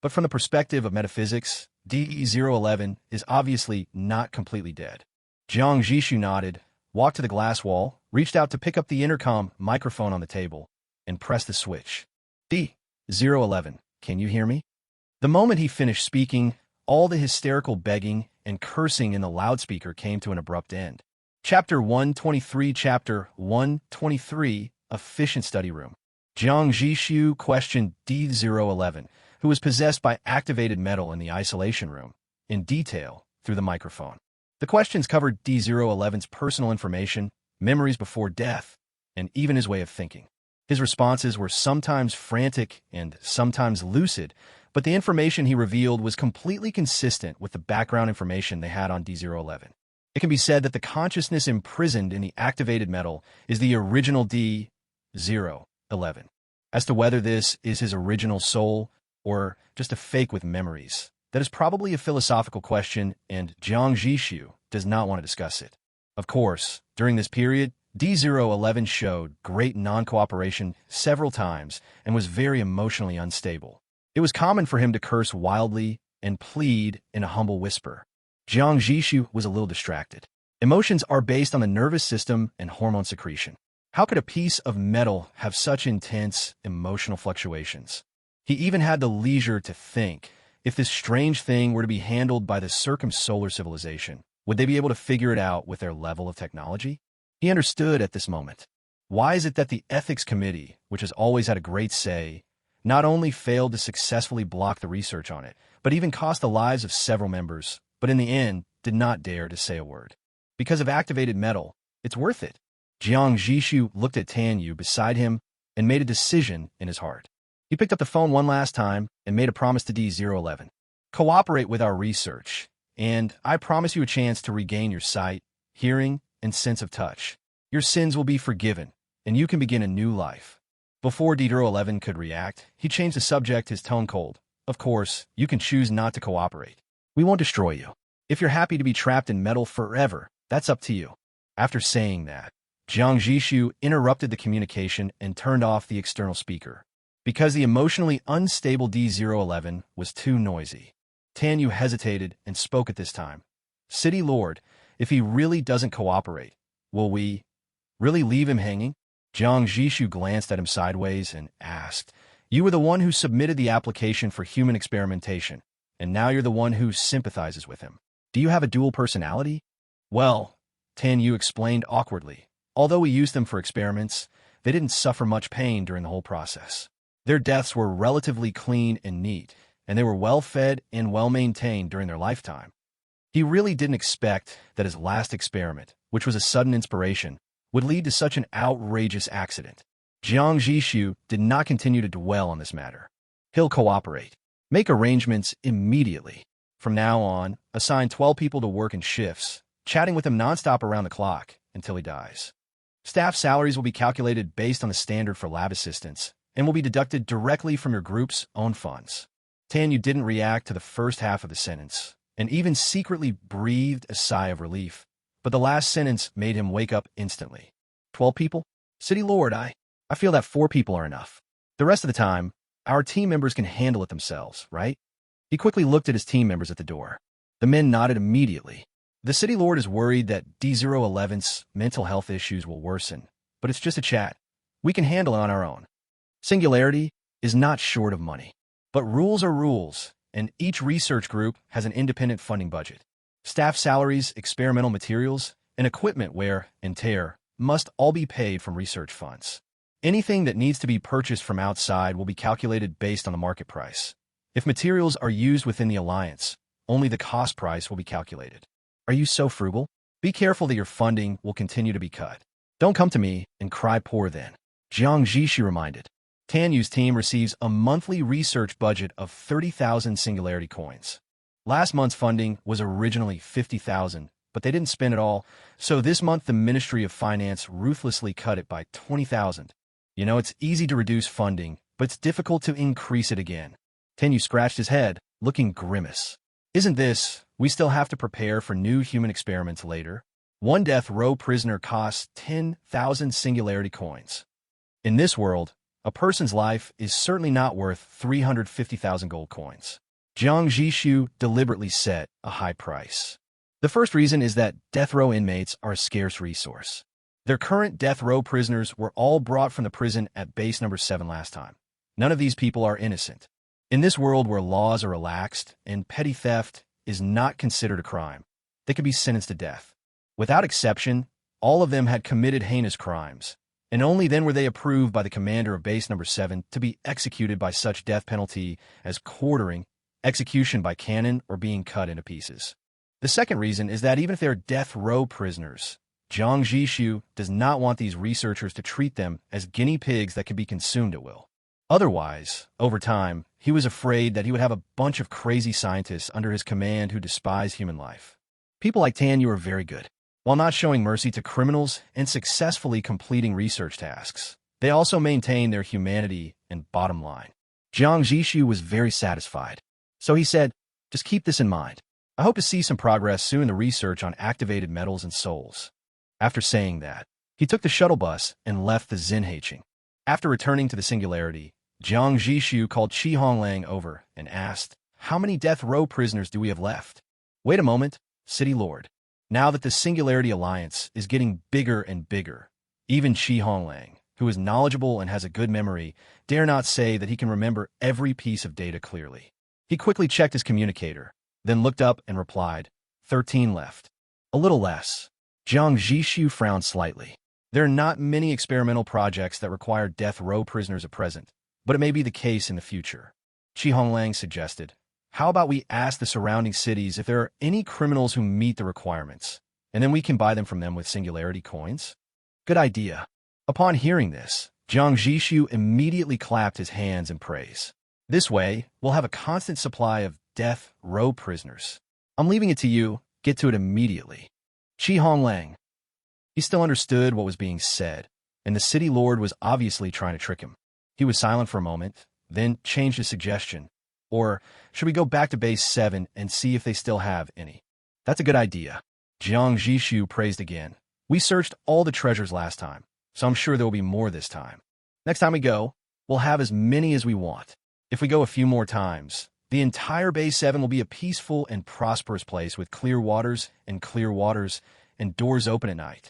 But from the perspective of metaphysics, DE011 is obviously not completely dead." Jiang Zhixu nodded, walked to the glass wall, reached out to pick up the intercom microphone on the table, and pressed the switch. "D011, can you hear me?" The moment he finished speaking, all the hysterical begging and cursing in the loudspeaker came to an abrupt end. Chapter 123, Efficient Study Room. Jiang Zhixu questioned D011, who was possessed by activated metal in the isolation room, in detail through the microphone. The questions covered D011's personal information, memories before death, and even his way of thinking. His responses were sometimes frantic and sometimes lucid, but the information he revealed was completely consistent with the background information they had on D011. It can be said that the consciousness imprisoned in the activated metal is the original D011. As to whether this is his original soul, or just a fake with memories, that is probably a philosophical question, and Jiang Zhixu does not want to discuss it. Of course, during this period, D011 showed great non-cooperation several times and was very emotionally unstable. It was common for him to curse wildly and plead in a humble whisper. Jiang Zhixu was a little distracted. Emotions are based on the nervous system and hormone secretion. How could a piece of metal have such intense emotional fluctuations? He even had the leisure to think, if this strange thing were to be handled by the circumsolar civilization, would they be able to figure it out with their level of technology? He understood at this moment. Why is it that the Ethics Committee, which has always had a great say, not only failed to successfully block the research on it, but even cost the lives of several members, but in the end did not dare to say a word? Because of activated metal, it's worth it. Jiang Zhixu looked at Tan Yu beside him and made a decision in his heart. He picked up the phone one last time and made a promise to D011. Cooperate with our research, and I promise you a chance to regain your sight, hearing, and sense of touch. Your sins will be forgiven, and you can begin a new life. Before D011 could react, he changed the subject, his tone cold. Of course, you can choose not to cooperate. We won't destroy you. If you're happy to be trapped in metal forever, that's up to you. After saying that, Jiang Zhixu interrupted the communication and turned off the external speaker. Because the emotionally unstable D011 was too noisy. Tan Yu hesitated and spoke at this time. City Lord, if he really doesn't cooperate, will we really leave him hanging? Jiang Zhixu glanced at him sideways and asked, You were the one who submitted the application for human experimentation, and now you're the one who sympathizes with him. Do you have a dual personality? Well, Tan Yu explained awkwardly. Although we used them for experiments, they didn't suffer much pain during the whole process. Their deaths were relatively clean and neat, and they were well-fed and well-maintained during their lifetime. He really didn't expect that his last experiment, which was a sudden inspiration, would lead to such an outrageous accident. Jiang Zhixu did not continue to dwell on this matter. He'll cooperate. Make arrangements immediately. From now on, assign 12 people to work in shifts, chatting with him nonstop around the clock until he dies. Staff salaries will be calculated based on the standard for lab assistants and will be deducted directly from your group's own funds. Tan Yu didn't react to the first half of the sentence, and even secretly breathed a sigh of relief, but the last sentence made him wake up instantly. 12 people? City Lord, I feel that 4 people are enough. The rest of the time, our team members can handle it themselves, right? He quickly looked at his team members at the door. The men nodded immediately. The City Lord is worried that D011's mental health issues will worsen, but it's just a chat. We can handle it on our own. Singularity is not short of money. But rules are rules, and each research group has an independent funding budget. Staff salaries, experimental materials, and equipment wear and tear must all be paid from research funds. Anything that needs to be purchased from outside will be calculated based on the market price. If materials are used within the alliance, only the cost price will be calculated. Are you so frugal? Be careful that your funding will continue to be cut. Don't come to me and cry poor then. Jiang Zhixu reminded. Tan Yu's team receives a monthly research budget of 30,000 singularity coins. Last month's funding was originally 50,000, but they didn't spend it all, so this month the Ministry of Finance ruthlessly cut it by 20,000. You know, it's easy to reduce funding, but it's difficult to increase it again. Tan Yu scratched his head, looking grimace. Isn't this, we still have to prepare for new human experiments later? One death row prisoner costs 10,000 singularity coins. In this world, a person's life is certainly not worth 350,000 gold coins. Jiang Zhixu deliberately set a high price. The first reason is that death row inmates are a scarce resource. Their current death row prisoners were all brought from the prison at base number 7 last time. None of these people are innocent. In this world where laws are relaxed and petty theft is not considered a crime, they could be sentenced to death. Without exception, all of them had committed heinous crimes, and only then were they approved by the commander of base number 7 to be executed by such death penalty as quartering, execution by cannon, or being cut into pieces. The second reason is that even if they're death row prisoners, Jiang Zhixu does not want these researchers to treat them as guinea pigs that can be consumed at will. Otherwise, over time, he was afraid that he would have a bunch of crazy scientists under his command who despise human life. People like Tan Yu are very good. While not showing mercy to criminals and successfully completing research tasks, they also maintain their humanity and bottom line. Jiang Zhixu was very satisfied. So he said, just keep this in mind. I hope to see some progress soon in the research on activated metals and souls. After saying that, he took the shuttle bus and left the Xinhaiqing. After returning to the Singularity, Jiang Zhixu called Honglang over and asked, how many death row prisoners do we have left? Wait a moment, City Lord. Now that the Singularity Alliance is getting bigger and bigger, Even Honglang, who is knowledgeable and has a good memory, dare not say that he can remember every piece of data clearly. He quickly checked his communicator, then looked up and replied, 13 left. A little less. Jiang Zhixu frowned slightly. There are not many experimental projects that require death row prisoners at present, but it may be the case in the future. Honglang suggested, how about we ask the surrounding cities if there are any criminals who meet the requirements, and then we can buy them from them with singularity coins? Good idea. Upon hearing this, Jiang Zhixu immediately clapped his hands in praise. This way, we'll have a constant supply of death row prisoners. I'm leaving it to you. Get to it immediately. Honglang. He still understood what was being said, and the city lord was obviously trying to trick him. He was silent for a moment, then changed his suggestion. Or, should we go back to base 7 and see if they still have any? That's a good idea. Jiang Zhixu praised again. We searched all the treasures last time, so I'm sure there will be more this time. Next time we go, we'll have as many as we want. If we go a few more times, the entire base 7 will be a peaceful and prosperous place with clear waters and doors open at night.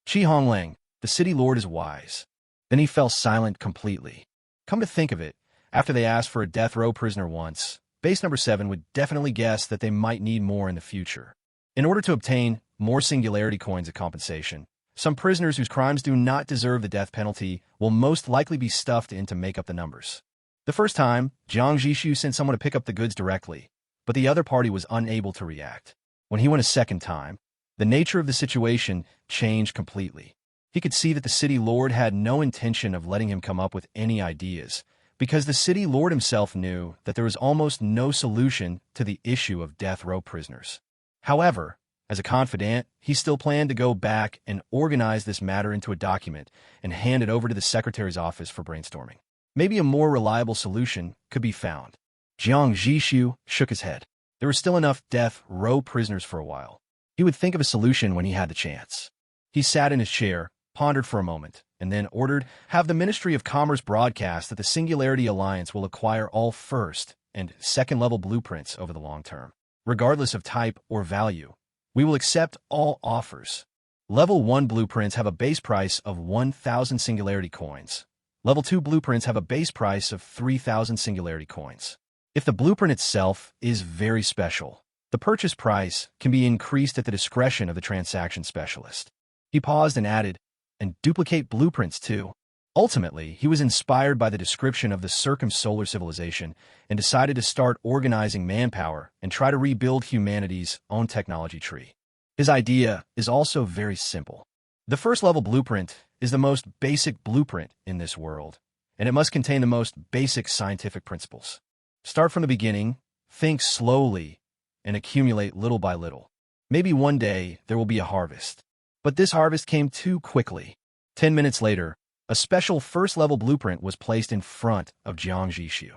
Honglang, the city lord is wise. Then he fell silent completely. Come to think of it, after they asked for a death row prisoner once, base number 7 would definitely guess that they might need more in the future. In order to obtain more singularity coins as compensation, some prisoners whose crimes do not deserve the death penalty will most likely be stuffed in to make up the numbers. The first time, Jiang Zhixu sent someone to pick up the goods directly, but the other party was unable to react. When he went a second time, the nature of the situation changed completely. He could see that the city lord had no intention of letting him come up with any ideas, because the city lord himself knew that there was almost no solution to the issue of death row prisoners. However, as a confidant, he still planned to go back and organize this matter into a document and hand it over to the secretary's office for brainstorming. Maybe a more reliable solution could be found. Jiang Zhixu shook his head. There were still enough death row prisoners for a while. He would think of a solution when he had the chance. He sat in his chair, pondered for a moment, and then ordered, have the Ministry of Commerce broadcast that the Singularity Alliance will acquire all first and second-level blueprints over the long term. Regardless of type or value, we will accept all offers. Level 1 blueprints have a base price of 1,000 singularity coins. Level 2 blueprints have a base price of 3,000 singularity coins. If the blueprint itself is very special, the purchase price can be increased at the discretion of the transaction specialist. He paused and added, and duplicate blueprints too. Ultimately, he was inspired by the description of the circumsolar civilization and decided to start organizing manpower and try to rebuild humanity's own technology tree. His idea is also very simple. The first level blueprint is the most basic blueprint in this world, and it must contain the most basic scientific principles. Start from the beginning, think slowly, and accumulate little by little. Maybe one day there will be a harvest. But this harvest came too quickly. 10 minutes later, a special first-level blueprint was placed in front of Jiang Zhixu.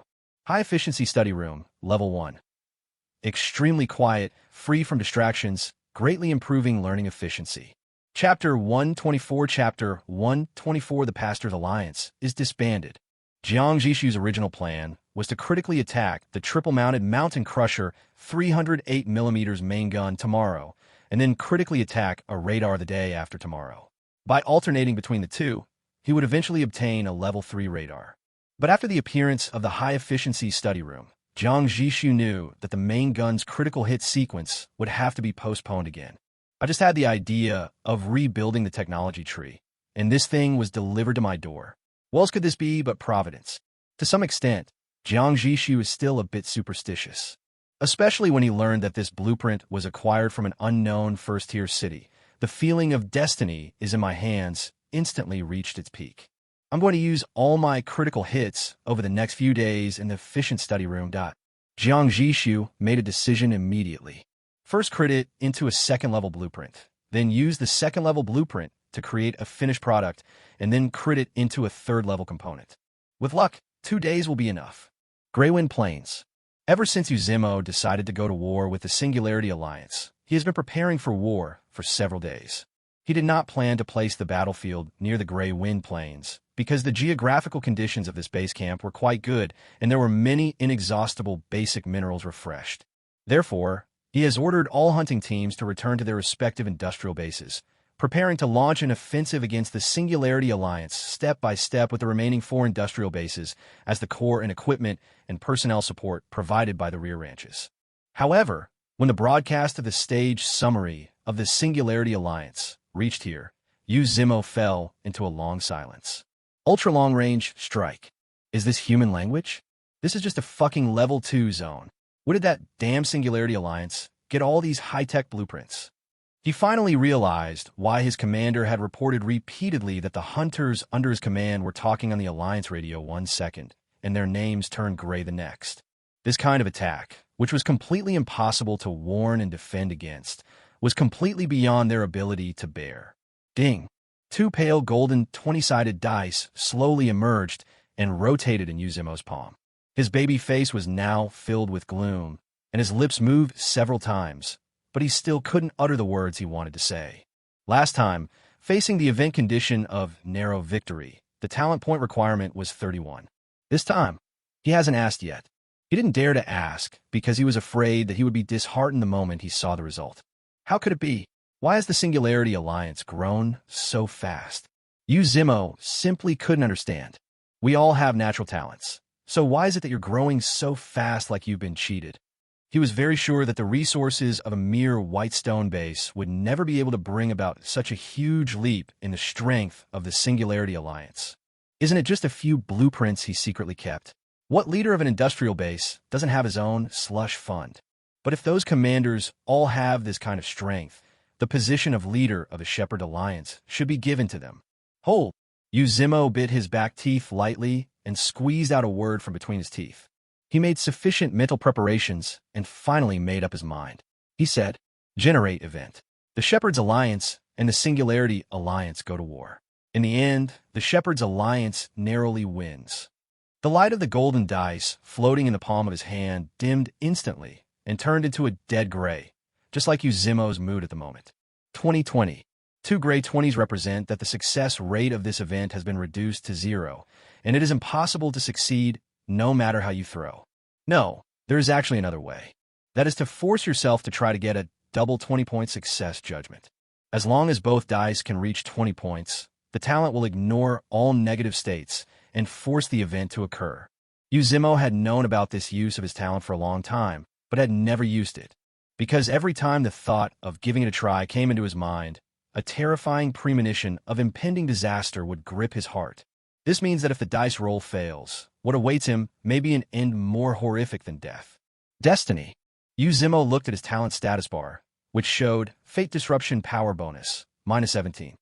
High-efficiency study room, level 1. Extremely quiet, free from distractions, greatly improving learning efficiency. Chapter 124 Chapter 124 The Pastor's Alliance is disbanded. Jiang Zhixu's original plan was to critically attack the triple-mounted Mountain Crusher 308mm main gun tomorrow, and then critically attack a radar the day after tomorrow. By alternating between the two, he would eventually obtain a level 3 radar. But after the appearance of the high-efficiency study room, Jiang Zhixu knew that the main gun's critical hit sequence would have to be postponed again. I just had the idea of rebuilding the technology tree, and this thing was delivered to my door. What else could this be but providence? To some extent, Jiang Zhixu is still a bit superstitious, especially when he learned that this blueprint was acquired from an unknown first-tier city. The feeling of destiny is in my hands instantly reached its peak. I'm going to use all my critical hits over the next few days in the efficient study room. Jiang Zhixu made a decision immediately. First crit it into a second-level blueprint, then use the second-level blueprint to create a finished product, and then crit it into a third-level component. With luck, 2 days will be enough. Greywind Plains. Ever since Uzimo decided to go to war with the Singularity Alliance, he has been preparing for war for several days. He did not plan to place the battlefield near the Grey Wind Plains, because the geographical conditions of this base camp were quite good, and there were many inexhaustible basic minerals refreshed. Therefore, he has ordered all hunting teams to return to their respective industrial bases, preparing to launch an offensive against the Singularity Alliance step by step with the remaining 4 industrial bases as the core and equipment and personnel support provided by the rear ranches. However, when the broadcast of the stage summary of the Singularity Alliance reached here, Yu Zimo fell into a long silence. Ultra-long-range strike. Is this human language? This is just a fucking level 2 zone. Where did that damn Singularity Alliance get all these high-tech blueprints? He finally realized why his commander had reported repeatedly that the hunters under his command were talking on the Alliance radio 1 second, and their names turned gray the next. This kind of attack, which was completely impossible to warn and defend against, was completely beyond their ability to bear. Ding! 2 pale golden 20-sided dice slowly emerged and rotated in Yu Zimo's palm. His baby face was now filled with gloom, and his lips moved several times, but he still couldn't utter the words he wanted to say. Last time, facing the event condition of narrow victory, the talent point requirement was 31. This time, he hasn't asked yet. He didn't dare to ask because he was afraid that he would be disheartened the moment he saw the result. How could it be? Why has the Singularity Alliance grown so fast? Yu Zimo simply couldn't understand. We all have natural talents, so why is it that you're growing so fast like you've been cheated? He was very sure that the resources of a mere white stone base would never be able to bring about such a huge leap in the strength of the Singularity Alliance. Isn't it just a few blueprints he secretly kept? What leader of an industrial base doesn't have his own slush fund? But if those commanders all have this kind of strength, the position of leader of the Shepherd Alliance should be given to them. Hold! Yu Zimo bit his back teeth lightly and squeezed out a word from between his teeth. He made sufficient mental preparations and finally made up his mind. He said, "Generate event. The Shepherd's Alliance and the Singularity Alliance go to war. In the end, the Shepherd's Alliance narrowly wins." The light of the golden dice floating in the palm of his hand dimmed instantly and turned into a dead gray, just like Yu Zimo's mood at the moment. 2020. 2 gray 20s represent that the success rate of this event has been reduced to 0, and it is impossible to succeed no matter how you throw. No, there is actually another way. That is to force yourself to try to get a double 20-point success judgment. As long as both dice can reach 20 points, the talent will ignore all negative states and force the event to occur. Yu Zimo had known about this use of his talent for a long time, but had never used it. Because every time the thought of giving it a try came into his mind, a terrifying premonition of impending disaster would grip his heart. This means that if the dice roll fails, what awaits him may be an end more horrific than death. Destiny. Yu Zimo looked at his talent status bar, which showed Fate Disruption Power Bonus, -17.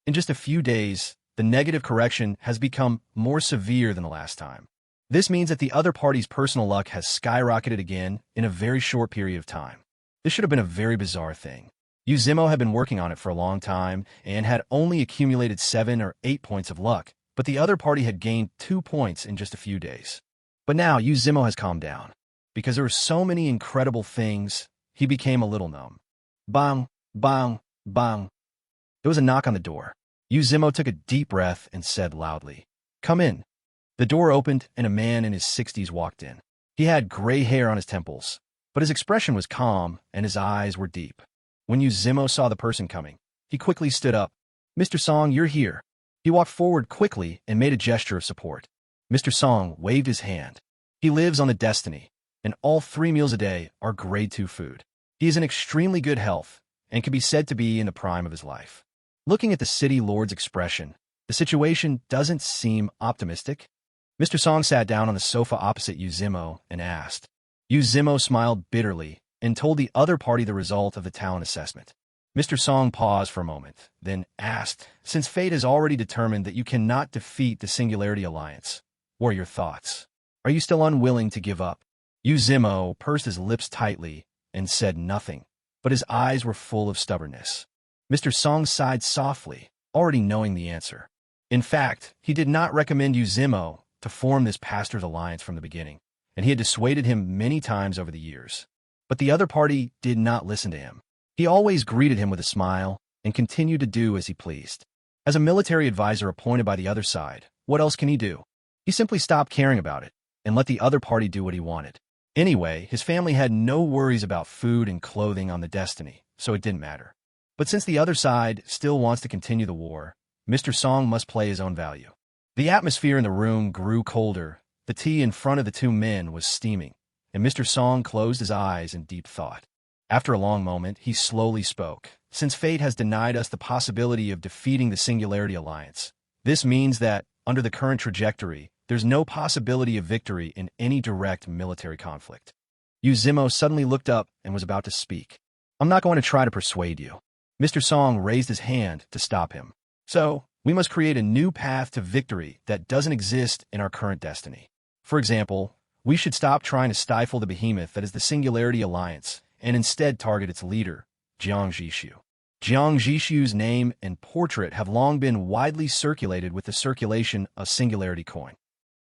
In just a few days, the negative correction has become more severe than the last time. This means that the other party's personal luck has skyrocketed again in a very short period of time. This should have been a very bizarre thing. Yu Zimo had been working on it for a long time and had only accumulated 7 or 8 points of luck, but the other party had gained 2 points in just a few days. But now Yu Zimo has calmed down. Because there were so many incredible things, he became a little numb. Bang, bang, bang. There was a knock on the door. Yu Zimo took a deep breath and said loudly, "Come in." The door opened and a man in his 60s walked in. He had gray hair on his temples, but his expression was calm and his eyes were deep. When Yu Zimo saw the person coming, he quickly stood up. "Mr. Song, you're here." He walked forward quickly and made a gesture of support. Mr. Song waved his hand. He lives on the Destiny, and all 3 meals a day are grade 2 food. He is in extremely good health and can be said to be in the prime of his life. Looking at the city lord's expression, the situation doesn't seem optimistic. Mr. Song sat down on the sofa opposite Yu Zimo and asked. Yu Zimo smiled bitterly and told the other party the result of the talent assessment. Mr. Song paused for a moment, then asked, "Since fate has already determined that you cannot defeat the Singularity Alliance, what are your thoughts? Are you still unwilling to give up?" Yu Zimo pursed his lips tightly and said nothing, but his eyes were full of stubbornness. Mr. Song sighed softly, already knowing the answer. In fact, he did not recommend Yu Zimo to form this pastor's alliance from the beginning, and he had dissuaded him many times over the years. But the other party did not listen to him. He always greeted him with a smile and continued to do as he pleased. As a military advisor appointed by the other side, what else can he do? He simply stopped caring about it and let the other party do what he wanted. Anyway, his family had no worries about food and clothing on the Destiny, so it didn't matter. But since the other side still wants to continue the war, Mr. Song must play his own value. The atmosphere in the room grew colder, the tea in front of the two men was steaming, and Mr. Song closed his eyes in deep thought. After a long moment, he slowly spoke. Since fate has denied us the possibility of defeating the Singularity Alliance, this means that, under the current trajectory, there's no possibility of victory in any direct military conflict. Yu Zimo suddenly looked up and was about to speak. I'm not going to try to persuade you. Mr. Song raised his hand to stop him. So, we must create a new path to victory that doesn't exist in our current destiny. For example, we should stop trying to stifle the behemoth that is the Singularity Alliance and instead target its leader, Jiang Zhixu. Jiang Zhixu's name and portrait have long been widely circulated with the circulation of Singularity coin.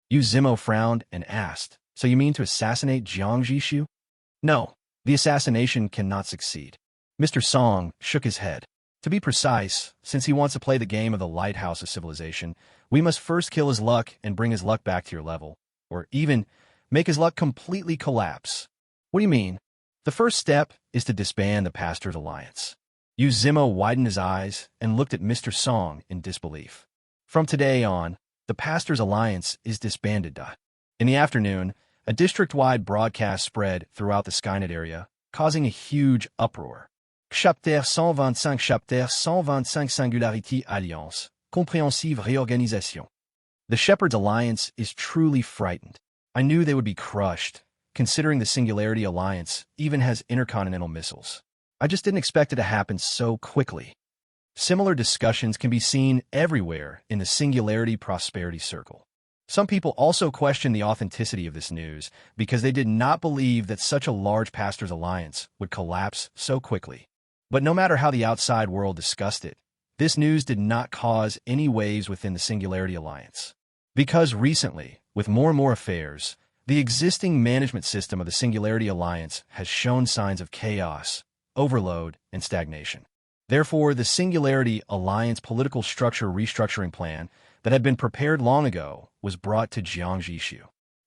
Yu Zimo frowned and asked, so you mean to assassinate Jiang Zhixu? No, the assassination cannot succeed. Mr. Song shook his head. To be precise, since he wants to play the game of the lighthouse of civilization, we must first kill his luck and bring his luck back to your level, or even make his luck completely collapse. What do you mean? The first step is to disband the Pastor's Alliance. Yu Zimo widened his eyes and looked at Mr. Song in disbelief. From today on, the Pastor's Alliance is disbanded. In the afternoon, a district-wide broadcast spread throughout the Skynet area, causing a huge uproar. Chapter 125 Chapter 125 Singularity Alliance, Compréhensive Réorganisation. The Shepherd's Alliance is truly frightened. I knew they would be crushed, considering the Singularity Alliance even has intercontinental missiles. I just didn't expect it to happen so quickly. Similar discussions can be seen everywhere in the Singularity Prosperity Circle. Some people also question the authenticity of this news because they did not believe that such a large Pastor's Alliance would collapse so quickly. But no matter how the outside world discussed it, this news did not cause any waves within the Singularity Alliance. Because recently, with more and more affairs, the existing management system of the Singularity Alliance has shown signs of chaos, overload, and stagnation. Therefore, the Singularity Alliance political structure restructuring plan that had been prepared long ago was brought to Jiang Zhixu.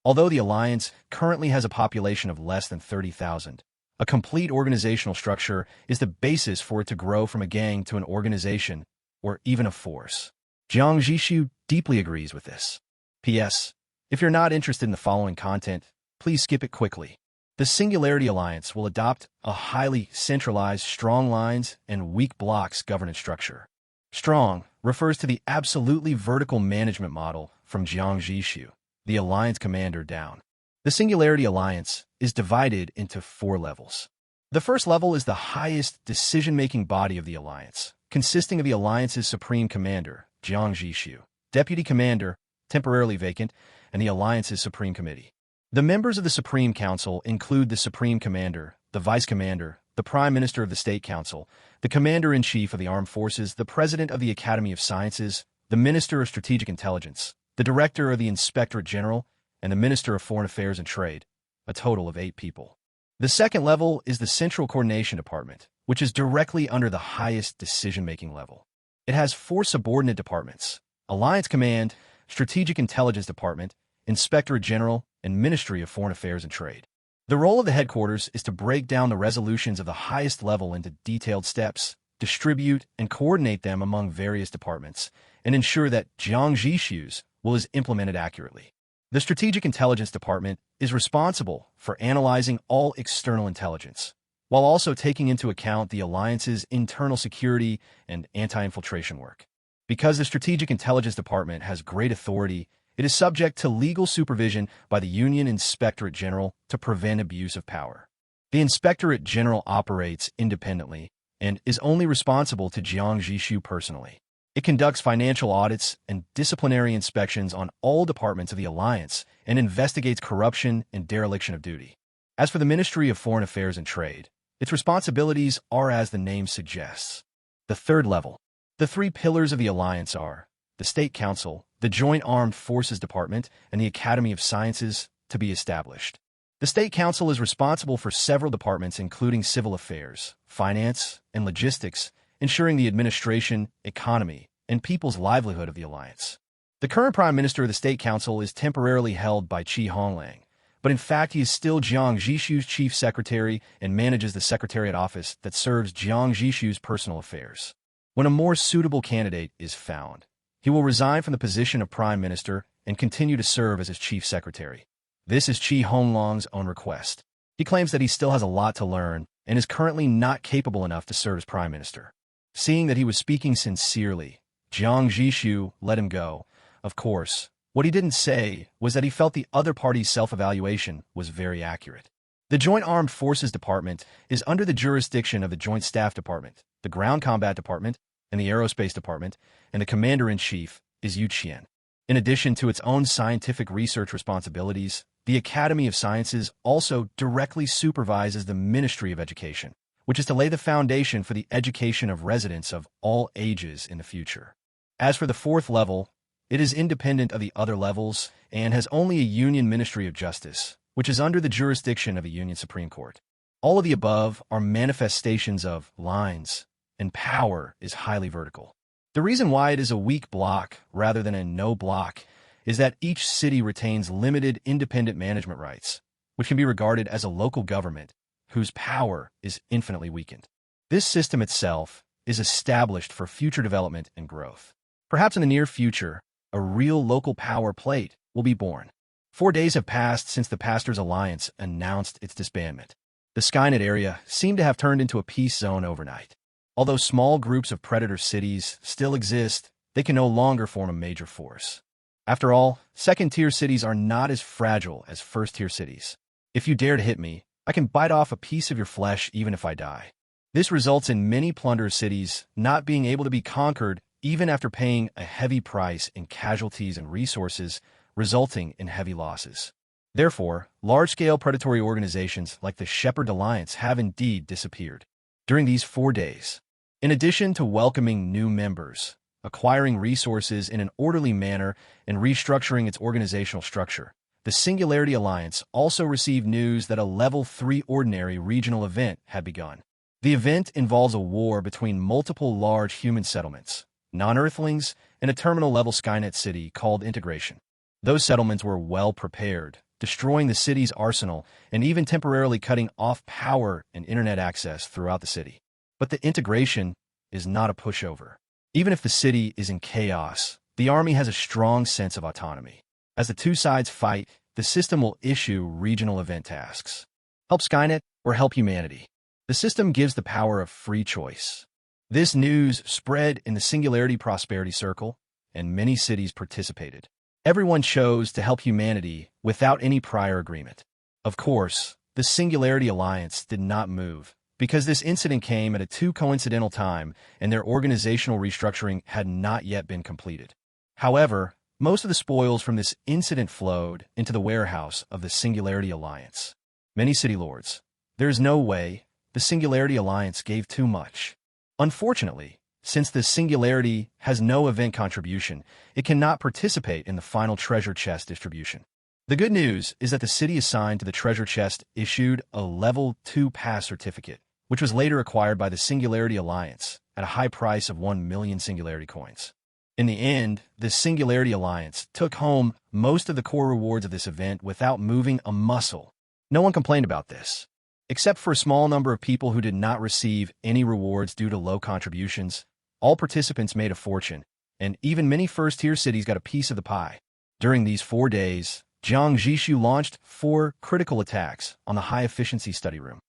Although the Alliance currently has a population of less than 30,000, a complete organizational structure is the basis for it to grow from a gang to an organization, or even a force. Jiang Zhixu deeply agrees with this. P.S. If you're not interested in the following content, please skip it quickly. The Singularity Alliance will adopt a highly centralized strong lines and weak blocks governance structure. Strong refers to the absolutely vertical management model from Jiang Zhixu, the Alliance commander down. The Singularity Alliance is divided into 4 levels. The first level is the highest decision-making body of the Alliance, consisting of the Alliance's Supreme Commander, Jiang Zhixu, Deputy Commander, temporarily vacant, and the Alliance's Supreme Committee. The members of the Supreme Council include the Supreme Commander, the Vice Commander, the Prime Minister of the State Council, the Commander-in-Chief of the Armed Forces, the President of the Academy of Sciences, the Minister of Strategic Intelligence, the Director of the Inspectorate General, and the Minister of Foreign Affairs and Trade, a total of 8 people. The second level is the Central Coordination Department, which is directly under the highest decision-making level. It has 4 subordinate departments: Alliance Command, Strategic Intelligence Department, Inspectorate General, and Ministry of Foreign Affairs and Trade. The role of the headquarters is to break down the resolutions of the highest level into detailed steps, distribute and coordinate them among various departments, and ensure that Jiang Zhixu's will is implemented accurately. The Strategic Intelligence Department is responsible for analyzing all external intelligence, while also taking into account the Alliance's internal security and anti-infiltration work. Because the Strategic Intelligence Department has great authority, it is subject to legal supervision by the Union Inspectorate General to prevent abuse of power. The Inspectorate General operates independently and is only responsible to Jiang Zhixu personally. It conducts financial audits and disciplinary inspections on all departments of the Alliance and investigates corruption and dereliction of duty. As for the Ministry of Foreign Affairs and Trade, its responsibilities are as the name suggests. The third level. The 3 pillars of the Alliance are the State Council, the Joint Armed Forces Department, and the Academy of Sciences to be established. The State Council is responsible for several departments including civil affairs, finance, and logistics, ensuring the administration, economy, and people's livelihood of the Alliance. The current Prime Minister of the State Council is temporarily held by Honglang, but in fact he is still Jiang Zhixu's chief secretary and manages the secretariat office that serves Jiang Zhixu's personal affairs. When a more suitable candidate is found, he will resign from the position of prime minister and continue to serve as his chief secretary. This is Honglang's own request. He claims that he still has a lot to learn and is currently not capable enough to serve as prime minister. Seeing that he was speaking sincerely, Jiang Zhixu let him go. Of course, what he didn't say was that he felt the other party's self-evaluation was very accurate. The Joint Armed Forces Department is under the jurisdiction of the Joint Staff Department, the Ground Combat Department, and the Aerospace Department, and the Commander-in-Chief is Yu Qian. In addition to its own scientific research responsibilities, the Academy of Sciences also directly supervises the Ministry of Education, which is to lay the foundation for the education of residents of all ages in the future. As for the fourth level, it is independent of the other levels and has only a Union Ministry of Justice, which is under the jurisdiction of a Union Supreme Court. All of the above are manifestations of lines, and power is highly vertical. The reason why it is a weak block rather than a no block is that each city retains limited independent management rights, which can be regarded as a local government whose power is infinitely weakened. This system itself is established for future development and growth. Perhaps in the near future, a real local power plate will be born. 4 days have passed since the Pastors Alliance announced its disbandment. The Skynet area seemed to have turned into a peace zone overnight. Although small groups of predator cities still exist, they can no longer form a major force. After all, second-tier cities are not as fragile as first-tier cities. If you dare to hit me, I can bite off a piece of your flesh even if I die. This results in many plundered cities not being able to be conquered even after paying a heavy price in casualties and resources, resulting in heavy losses. Therefore, large-scale predatory organizations like the Shepherd Alliance have indeed disappeared. During these 4 days, in addition to welcoming new members, acquiring resources in an orderly manner, and restructuring its organizational structure, the Singularity Alliance also received news that a Level 3 ordinary regional event had begun. The event involves a war between multiple large human settlements, non-Earthlings, and a terminal-level Skynet city called Integration. Those settlements were well prepared, destroying the city's arsenal and even temporarily cutting off power and internet access throughout the city. But the Integration is not a pushover. Even if the city is in chaos, the army has a strong sense of autonomy. As the two sides fight, the system will issue regional event tasks. Help Skynet or help humanity. The system gives the power of free choice. This news spread in the Singularity Prosperity Circle, and many cities participated. Everyone chose to help humanity without any prior agreement. Of course, the Singularity Alliance did not move, because this incident came at a too coincidental time and their organizational restructuring had not yet been completed. However, most of the spoils from this incident flowed into the warehouse of the Singularity Alliance. Many city lords, there is no way the Singularity Alliance gave too much. Unfortunately, since the Singularity has no event contribution, it cannot participate in the final treasure chest distribution. The good news is that the city assigned to the treasure chest issued a Level 2 pass certificate, which was later acquired by the Singularity Alliance at a high price of 1 million Singularity coins. In the end, the Singularity Alliance took home most of the core rewards of this event without moving a muscle. No one complained about this, except for a small number of people who did not receive any rewards due to low contributions. All participants made a fortune, and even many first-tier cities got a piece of the pie. During these 4 days, Jiang Zhixu launched 4 critical attacks on the high-efficiency study room.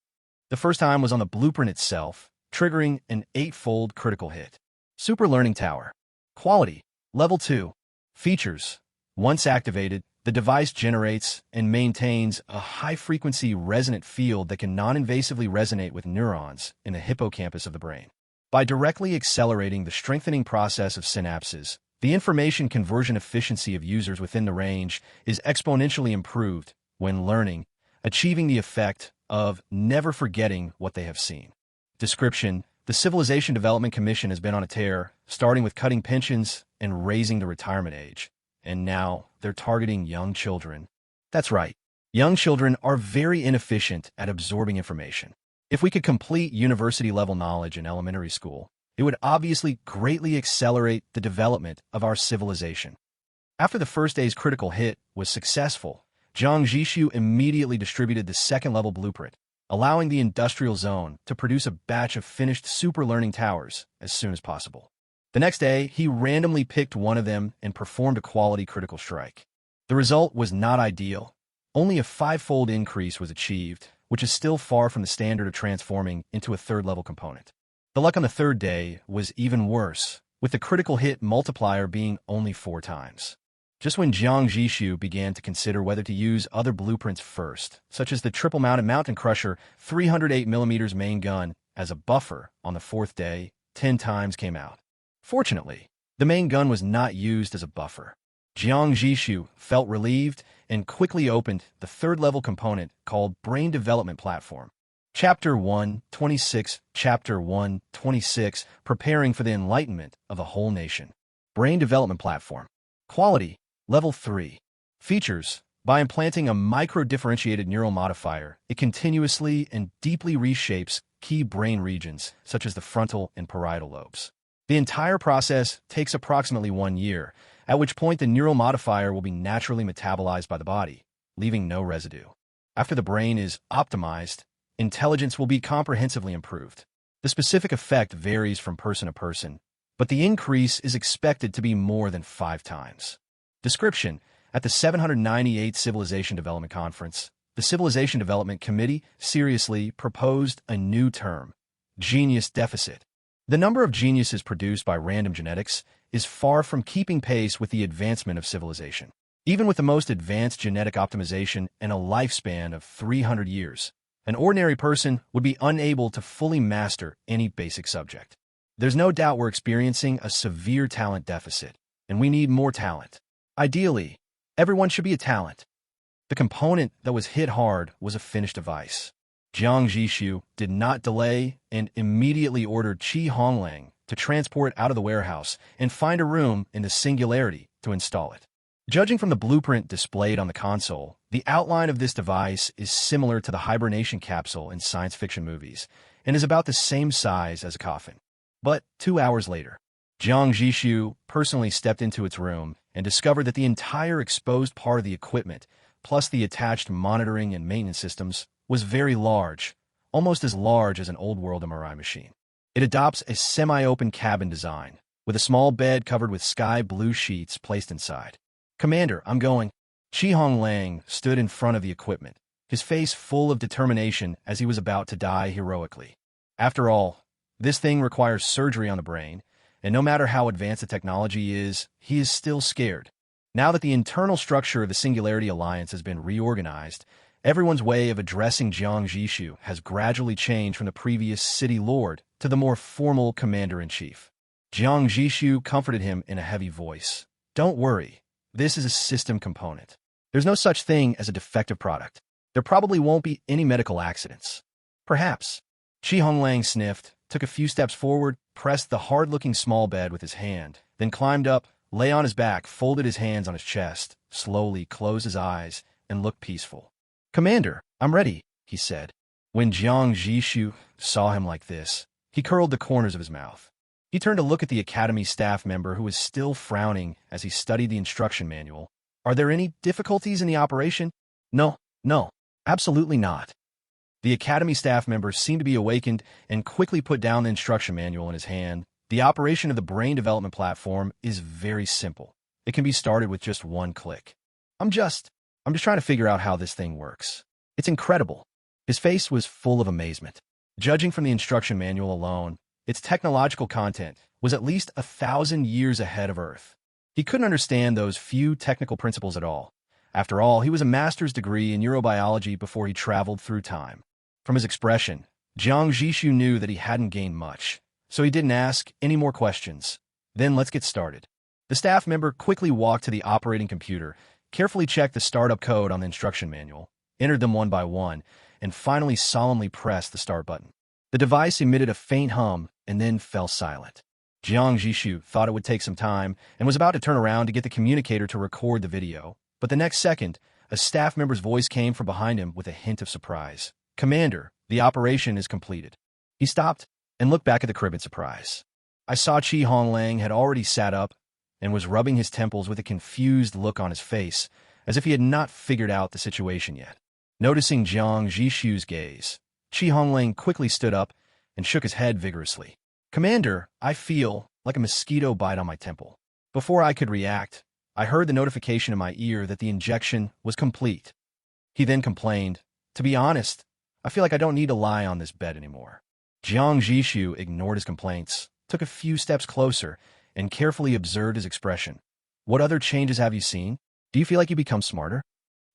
The first time was on the blueprint itself, triggering an 8-fold critical hit. Super Learning Tower. Quality, Level 2. Features. Once activated, the device generates and maintains a high-frequency resonant field that can non-invasively resonate with neurons in the hippocampus of the brain. By directly accelerating the strengthening process of synapses, the information conversion efficiency of users within the range is exponentially improved when learning, achieving the effect of never forgetting what they have seen. Description: the Civilization Development Commission has been on a tear, starting with cutting pensions and raising the retirement age. And now they're targeting young children. That's right. Young children are very inefficient at absorbing information. If we could complete university-level knowledge in elementary school, it would obviously greatly accelerate the development of our civilization. After the first day's critical hit was successful, Jiang Zhixu immediately distributed the second-level blueprint, allowing the industrial zone to produce a batch of finished super-learning towers as soon as possible. The next day, he randomly picked one of them and performed a quality critical strike. The result was not ideal. Only a 5-fold increase was achieved, which is still far from the standard of transforming into a third-level component. The luck on the third day was even worse, with the critical hit multiplier being only 4 times. Just when Jiang Zhixu began to consider whether to use other blueprints first, such as the triple-mounted Mountain Crusher 308mm main gun as a buffer on the 4th day, 10 times came out. Fortunately, the main gun was not used as a buffer. Jiang Zhixu felt relieved and quickly opened the third-level component called Brain Development Platform. Chapter 126, Chapter 126, Preparing for the Enlightenment of a Whole Nation. Brain Development Platform. Quality, Level 3. Features. By implanting a micro-differentiated neural modifier, it continuously and deeply reshapes key brain regions, such as the frontal and parietal lobes. The entire process takes approximately 1 year, at which point the neural modifier will be naturally metabolized by the body, leaving no residue. After the brain is optimized, intelligence will be comprehensively improved. The specific effect varies from person to person, but the increase is expected to be more than 5 times. Description. At the 798th Civilization Development Conference, the Civilization Development Committee seriously proposed a new term, genius deficit. The number of geniuses produced by random genetics is far from keeping pace with the advancement of civilization. Even with the most advanced genetic optimization and a lifespan of 300 years, an ordinary person would be unable to fully master any basic subject. There's no doubt we're experiencing a severe talent deficit, and we need more talent. Ideally, everyone should be a talent. The component that was hit hard was a finished device. Jiang Zhixu did not delay and immediately ordered Honglang to transport it out of the warehouse and find a room in the singularity to install it. Judging from the blueprint displayed on the console, the outline of this device is similar to the hibernation capsule in science fiction movies and is about the same size as a coffin. But 2 hours later, Jiang Zhixu personally stepped into its room and discovered that the entire exposed part of the equipment, plus the attached monitoring and maintenance systems, was very large, almost as large as an old-world MRI machine. It adopts a semi-open cabin design, with a small bed covered with sky blue sheets placed inside. "Commander, I'm going." Honglang stood in front of the equipment, his face full of determination as he was about to die heroically. After all, this thing requires surgery on the brain, and no matter how advanced the technology is, he is still scared. Now that the internal structure of the Singularity Alliance has been reorganized, everyone's way of addressing Jiang Zhixu has gradually changed from the previous city lord to the more formal commander-in-chief. Jiang Zhixu comforted him in a heavy voice. "Don't worry, this is a system component. There's no such thing as a defective product. There probably won't be any medical accidents." "Perhaps." Honglang sniffed, took a few steps forward, pressed the hard-looking small bed with his hand, then climbed up, lay on his back, folded his hands on his chest, slowly closed his eyes, and looked peaceful. "Commander, I'm ready," he said. When Jiang Zhixu saw him like this, he curled the corners of his mouth. He turned to look at the Academy staff member who was still frowning as he studied the instruction manual. "Are there any difficulties in the operation?" No, absolutely not." The Academy staff member seemed to be awakened and quickly put down the instruction manual in his hand. "The operation of the brain development platform is very simple. It can be started with just 1 click. I'm just trying to figure out how this thing works. It's incredible." His face was full of amazement. Judging from the instruction manual alone, its technological content was at least 1,000 years ahead of Earth. He couldn't understand those few technical principles at all. After all, he was a master's degree in neurobiology before he traveled through time. From his expression, Jiang Zhixu knew that he hadn't gained much, so he didn't ask any more questions. "Then let's get started." The staff member quickly walked to the operating computer, carefully checked the startup code on the instruction manual, entered them one by one, and finally solemnly pressed the start button. The device emitted a faint hum and then fell silent. Jiang Zhixu thought it would take some time and was about to turn around to get the communicator to record the video, but the next second, a staff member's voice came from behind him with a hint of surprise. "Commander, the operation is completed." He stopped and looked back at the crib in surprise. I saw Honglang had already sat up and was rubbing his temples with a confused look on his face, as if he had not figured out the situation yet. Noticing Jiang Zhixu's gaze, Honglang quickly stood up and shook his head vigorously. "Commander, I feel like a mosquito bite on my temple." Before I could react, I heard the notification in my ear that the injection was complete. He then complained, "To be honest, I feel like I don't need to lie on this bed anymore." Jiang Zhixu ignored his complaints, took a few steps closer, and carefully observed his expression. "What other changes have you seen? Do you feel like you become smarter?"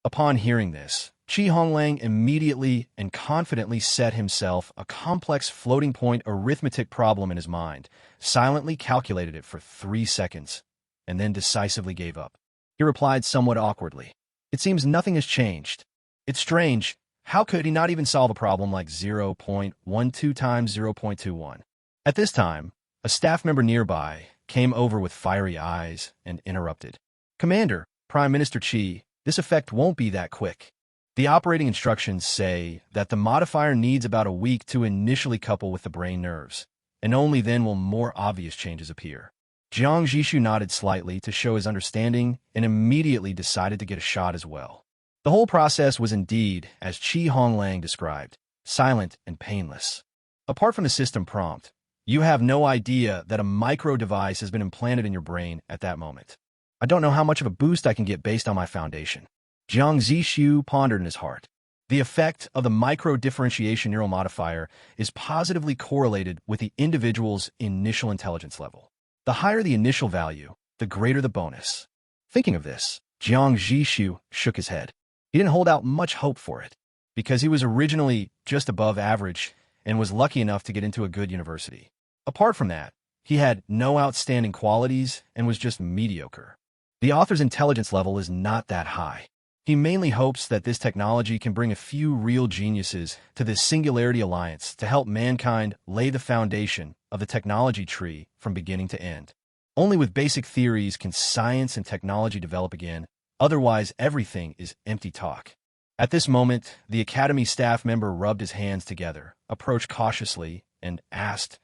Upon hearing this, Honglang immediately and confidently set himself a complex floating-point arithmetic problem in his mind, silently calculated it for 3 seconds, and then decisively gave up. He replied somewhat awkwardly, "It seems nothing has changed. It's strange. How could he not even solve a problem like 0.12 times 0.21? At this time, a staff member nearby came over with fiery eyes and interrupted. "Commander, Prime Minister Qi, this effect won't be that quick. The operating instructions say that the modifier needs about a week to initially couple with the brain nerves, and only then will more obvious changes appear." Jiang Zhixu nodded slightly to show his understanding and immediately decided to get a shot as well. The whole process was indeed, as Honglang described, silent and painless. Apart from the system prompt, you have no idea that a micro device has been implanted in your brain at that moment. "I don't know how much of a boost I can get based on my foundation," Jiang Zhixu pondered in his heart. The effect of the micro-differentiation neural modifier is positively correlated with the individual's initial intelligence level. The higher the initial value, the greater the bonus. Thinking of this, Jiang Zhixu shook his head. He didn't hold out much hope for it, because he was originally just above average and was lucky enough to get into a good university. Apart from that, he had no outstanding qualities and was just mediocre. The author's intelligence level is not that high. He mainly hopes that this technology can bring a few real geniuses to this Singularity Alliance to help mankind lay the foundation of the technology tree from beginning to end. Only with basic theories can science and technology develop again, otherwise everything is empty talk. At this moment, the Academy staff member rubbed his hands together, approached cautiously, and asked,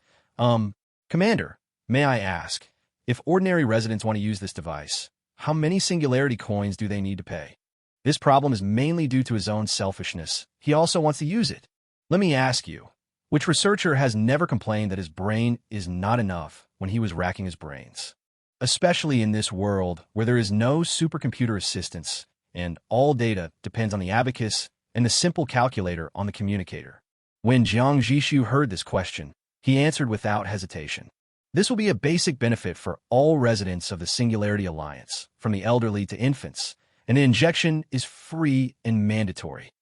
"Commander, may I ask, if ordinary residents want to use this device, how many Singularity coins do they need to pay?" This problem is mainly due to his own selfishness. He also wants to use it. Let me ask you, which researcher has never complained that his brain is not enough when he was racking his brains? Especially in this world where there is no supercomputer assistance and all data depends on the abacus and the simple calculator on the communicator. When Jiang Zhixu heard this question, he answered without hesitation. This will be a basic benefit for all residents of the Singularity Alliance, from the elderly to infants, and the injection is free and mandatory.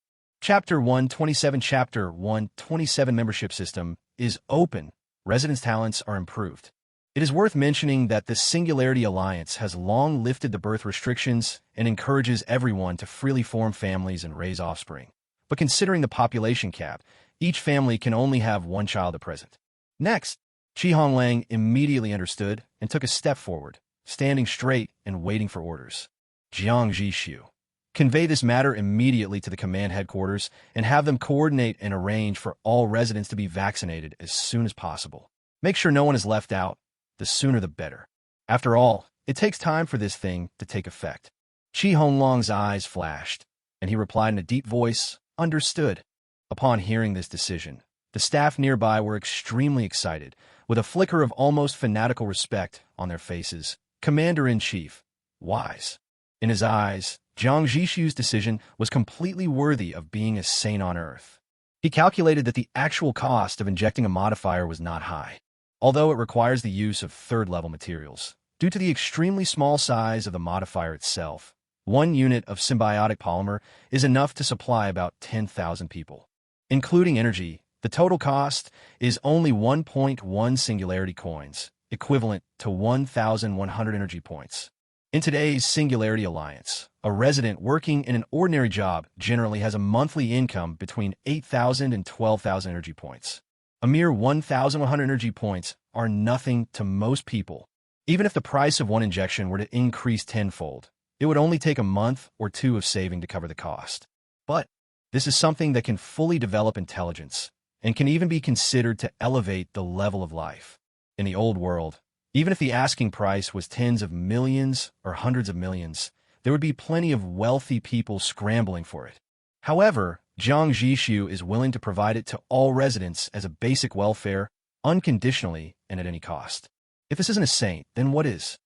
Chapter 127 Chapter 127 Membership System is open. Residents' talents are improved. It is worth mentioning that the Singularity Alliance has long lifted the birth restrictions and encourages everyone to freely form families and raise offspring. But considering the population cap, each family can only have one child at present. Next, Honglang immediately understood and took a step forward, standing straight and waiting for orders. Jiang Zhixu, convey this matter immediately to the command headquarters and have them coordinate and arrange for all residents to be vaccinated as soon as possible. Make sure no one is left out. The sooner the better. After all, it takes time for this thing to take effect. Honglang's eyes flashed, and he replied in a deep voice, "Understood." Upon hearing this decision, the staff nearby were extremely excited, with a flicker of almost fanatical respect on their faces. Commander-in-Chief, wise. In his eyes, Jiang Zhixu's decision was completely worthy of being a saint on Earth. He calculated that the actual cost of injecting a modifier was not high, although it requires the use of third-level materials. Due to the extremely small size of the modifier itself, 1 unit of symbiotic polymer is enough to supply about 10,000 people. Including energy, the total cost is only 1.1 Singularity coins, equivalent to 1,100 energy points. In today's Singularity Alliance, a resident working in an ordinary job generally has a monthly income between 8,000 and 12,000 energy points. A mere 1,100 energy points are nothing to most people. Even if the price of one injection were to increase tenfold, it would only take a month or 2 of saving to cover the cost. But this is something that can fully develop intelligence and can even be considered to elevate the level of life. In the old world, even if the asking price was tens of millions or hundreds of millions, there would be plenty of wealthy people scrambling for it. However, Jiang Zhixu is willing to provide it to all residents as a basic welfare, unconditionally and at any cost. If this isn't a saint, then what is?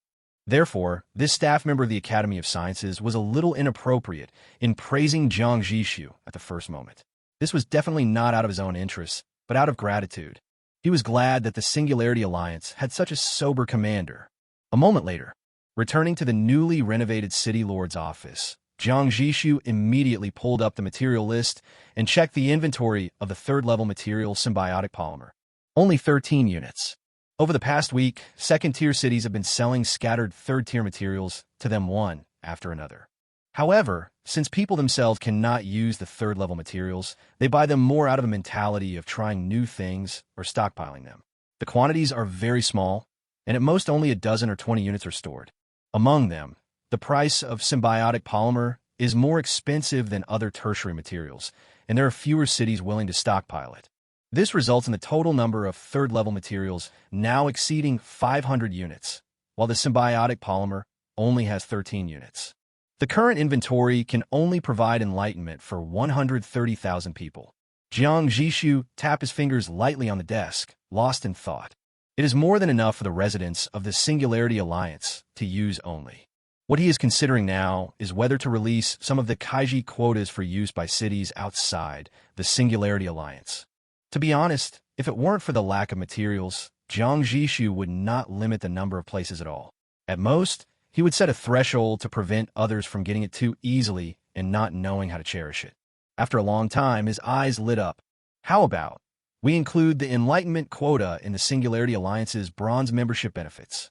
Therefore, this staff member of the Academy of Sciences was a little inappropriate in praising Jiang Zhixu at the first moment. This was definitely not out of his own interests, but out of gratitude. He was glad that the Singularity Alliance had such a sober commander. A moment later, returning to the newly renovated City Lord's office, Jiang Zhixu immediately pulled up the material list and checked the inventory of the third-level material symbiotic polymer. Only 13 units. Over the past week, second-tier cities have been selling scattered third-tier materials to them one after another. However, since people themselves cannot use the third-level materials, they buy them more out of a mentality of trying new things or stockpiling them. The quantities are very small, and at most only a dozen or 20 units are stored. Among them, the price of symbiotic polymer is more expensive than other tertiary materials, and there are fewer cities willing to stockpile it. This results in the total number of third-level materials now exceeding 500 units, while the symbiotic polymer only has 13 units. The current inventory can only provide enlightenment for 130,000 people. Jiang Zhixu tapped his fingers lightly on the desk, lost in thought. It is more than enough for the residents of the Singularity Alliance to use only. What he is considering now is whether to release some of the kaiji quotas for use by cities outside the Singularity Alliance. To be honest, if it weren't for the lack of materials, Jiang Zhixu would not limit the number of places at all. At most, he would set a threshold to prevent others from getting it too easily and not knowing how to cherish it. After a long time, his eyes lit up. How about we include the Enlightenment quota in the Singularity Alliance's bronze membership benefits?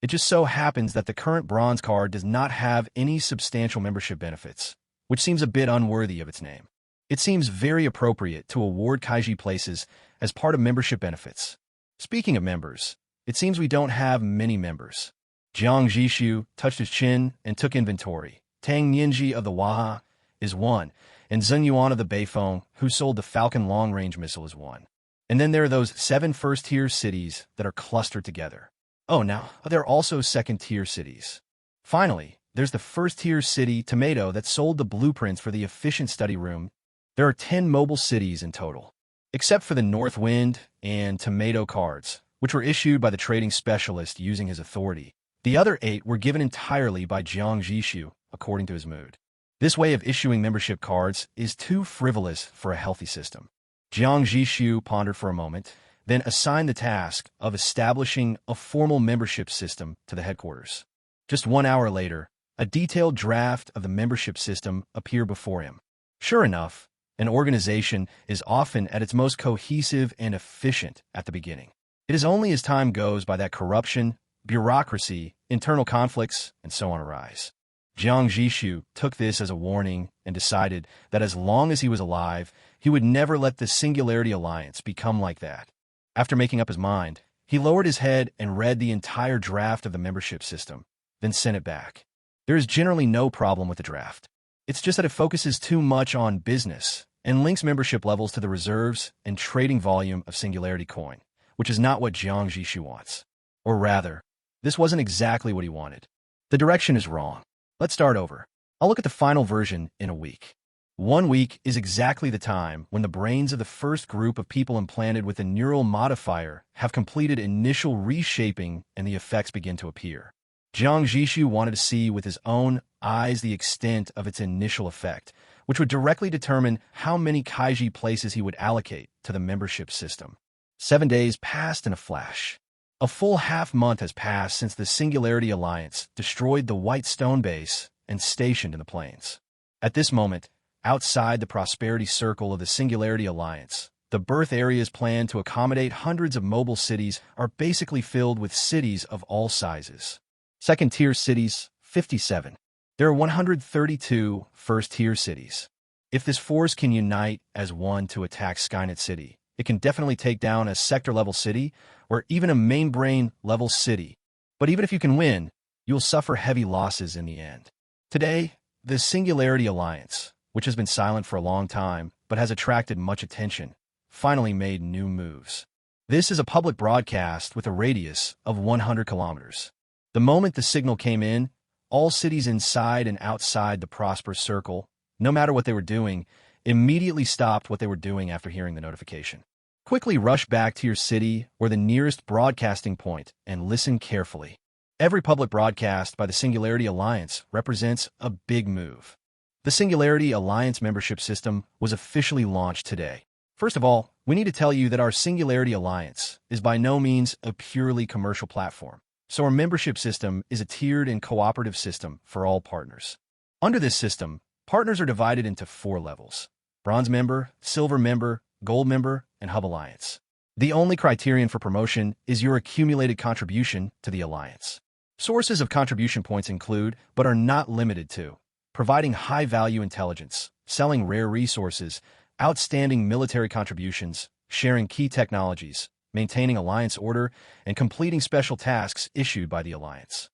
It just so happens that the current bronze card does not have any substantial membership benefits, which seems a bit unworthy of its name. It seems very appropriate to award kaiji places as part of membership benefits. Speaking of members, it seems we don't have many members. Jiang Zhixu touched his chin and took inventory. Tang Nianji of the Waha is one, and Zheng Yuan of the Beifeng, who sold the Falcon long-range missile, is one. And then there are those 7 first-tier cities that are clustered together. Oh, now, there are also second-tier cities. Finally, there's the first-tier city, Tomato, that sold the blueprints for the efficient study room. There are 10 mobile cities in total, except for the North Wind and Tomato cards, which were issued by the trading specialist using his authority. The other 8 were given entirely by Jiang Zhixu, according to his mood. This way of issuing membership cards is too frivolous for a healthy system. Jiang Zhixu pondered for a moment, then assigned the task of establishing a formal membership system to the headquarters. Just 1 hour later, a detailed draft of the membership system appeared before him. Sure enough, an organization is often at its most cohesive and efficient at the beginning. It is only as time goes by that corruption, bureaucracy, internal conflicts, and so on arise. Jiang Zhixu took this as a warning and decided that as long as he was alive, he would never let the Singularity Alliance become like that. After making up his mind, he lowered his head and read the entire draft of the membership system, then sent it back. There is generally no problem with the draft. It's just that it focuses too much on business and links membership levels to the reserves and trading volume of Singularity coin, which is not what Jiang Zhixu wants. Or rather, this wasn't exactly what he wanted. The direction is wrong. Let's start over. I'll look at the final version in a week. 1 week is exactly the time when the brains of the first group of people implanted with a neural modifier have completed initial reshaping and the effects begin to appear. Jiang Zhixu wanted to see with his own eyes the extent of its initial effect, which would directly determine how many kaiji places he would allocate to the membership system. 7 days passed in a flash. A full half-month has passed since the Singularity Alliance destroyed the White Stone base and stationed in the plains. At this moment, outside the prosperity circle of the Singularity Alliance, the birth areas planned to accommodate hundreds of mobile cities are basically filled with cities of all sizes. Second-tier cities, 57. There are 132 first-tier cities. If this force can unite as one to attack Skynet City, it can definitely take down a sector-level city or even a main-brain-level city. But even if you can win, you'll suffer heavy losses in the end. Today, the Singularity Alliance, which has been silent for a long time but has attracted much attention, finally made new moves. This is a public broadcast with a radius of 100 kilometers. The moment the signal came in, all cities inside and outside the prosperous circle, no matter what they were doing, immediately stopped what they were doing after hearing the notification. Quickly rush back to your city or the nearest broadcasting point and listen carefully. Every public broadcast by the Singularity Alliance represents a big move. The Singularity Alliance membership system was officially launched today. First of all, we need to tell you that our Singularity Alliance is by no means a purely commercial platform. So our membership system is a tiered and cooperative system for all partners. Under this system, partners are divided into 4 levels: Bronze member, Silver member, Gold member, and Hub Alliance. The only criterion for promotion is your accumulated contribution to the Alliance. Sources of contribution points include, but are not limited to, providing high-value intelligence, selling rare resources, outstanding military contributions, sharing key technologies, maintaining Alliance order, and completing special tasks issued by the Alliance.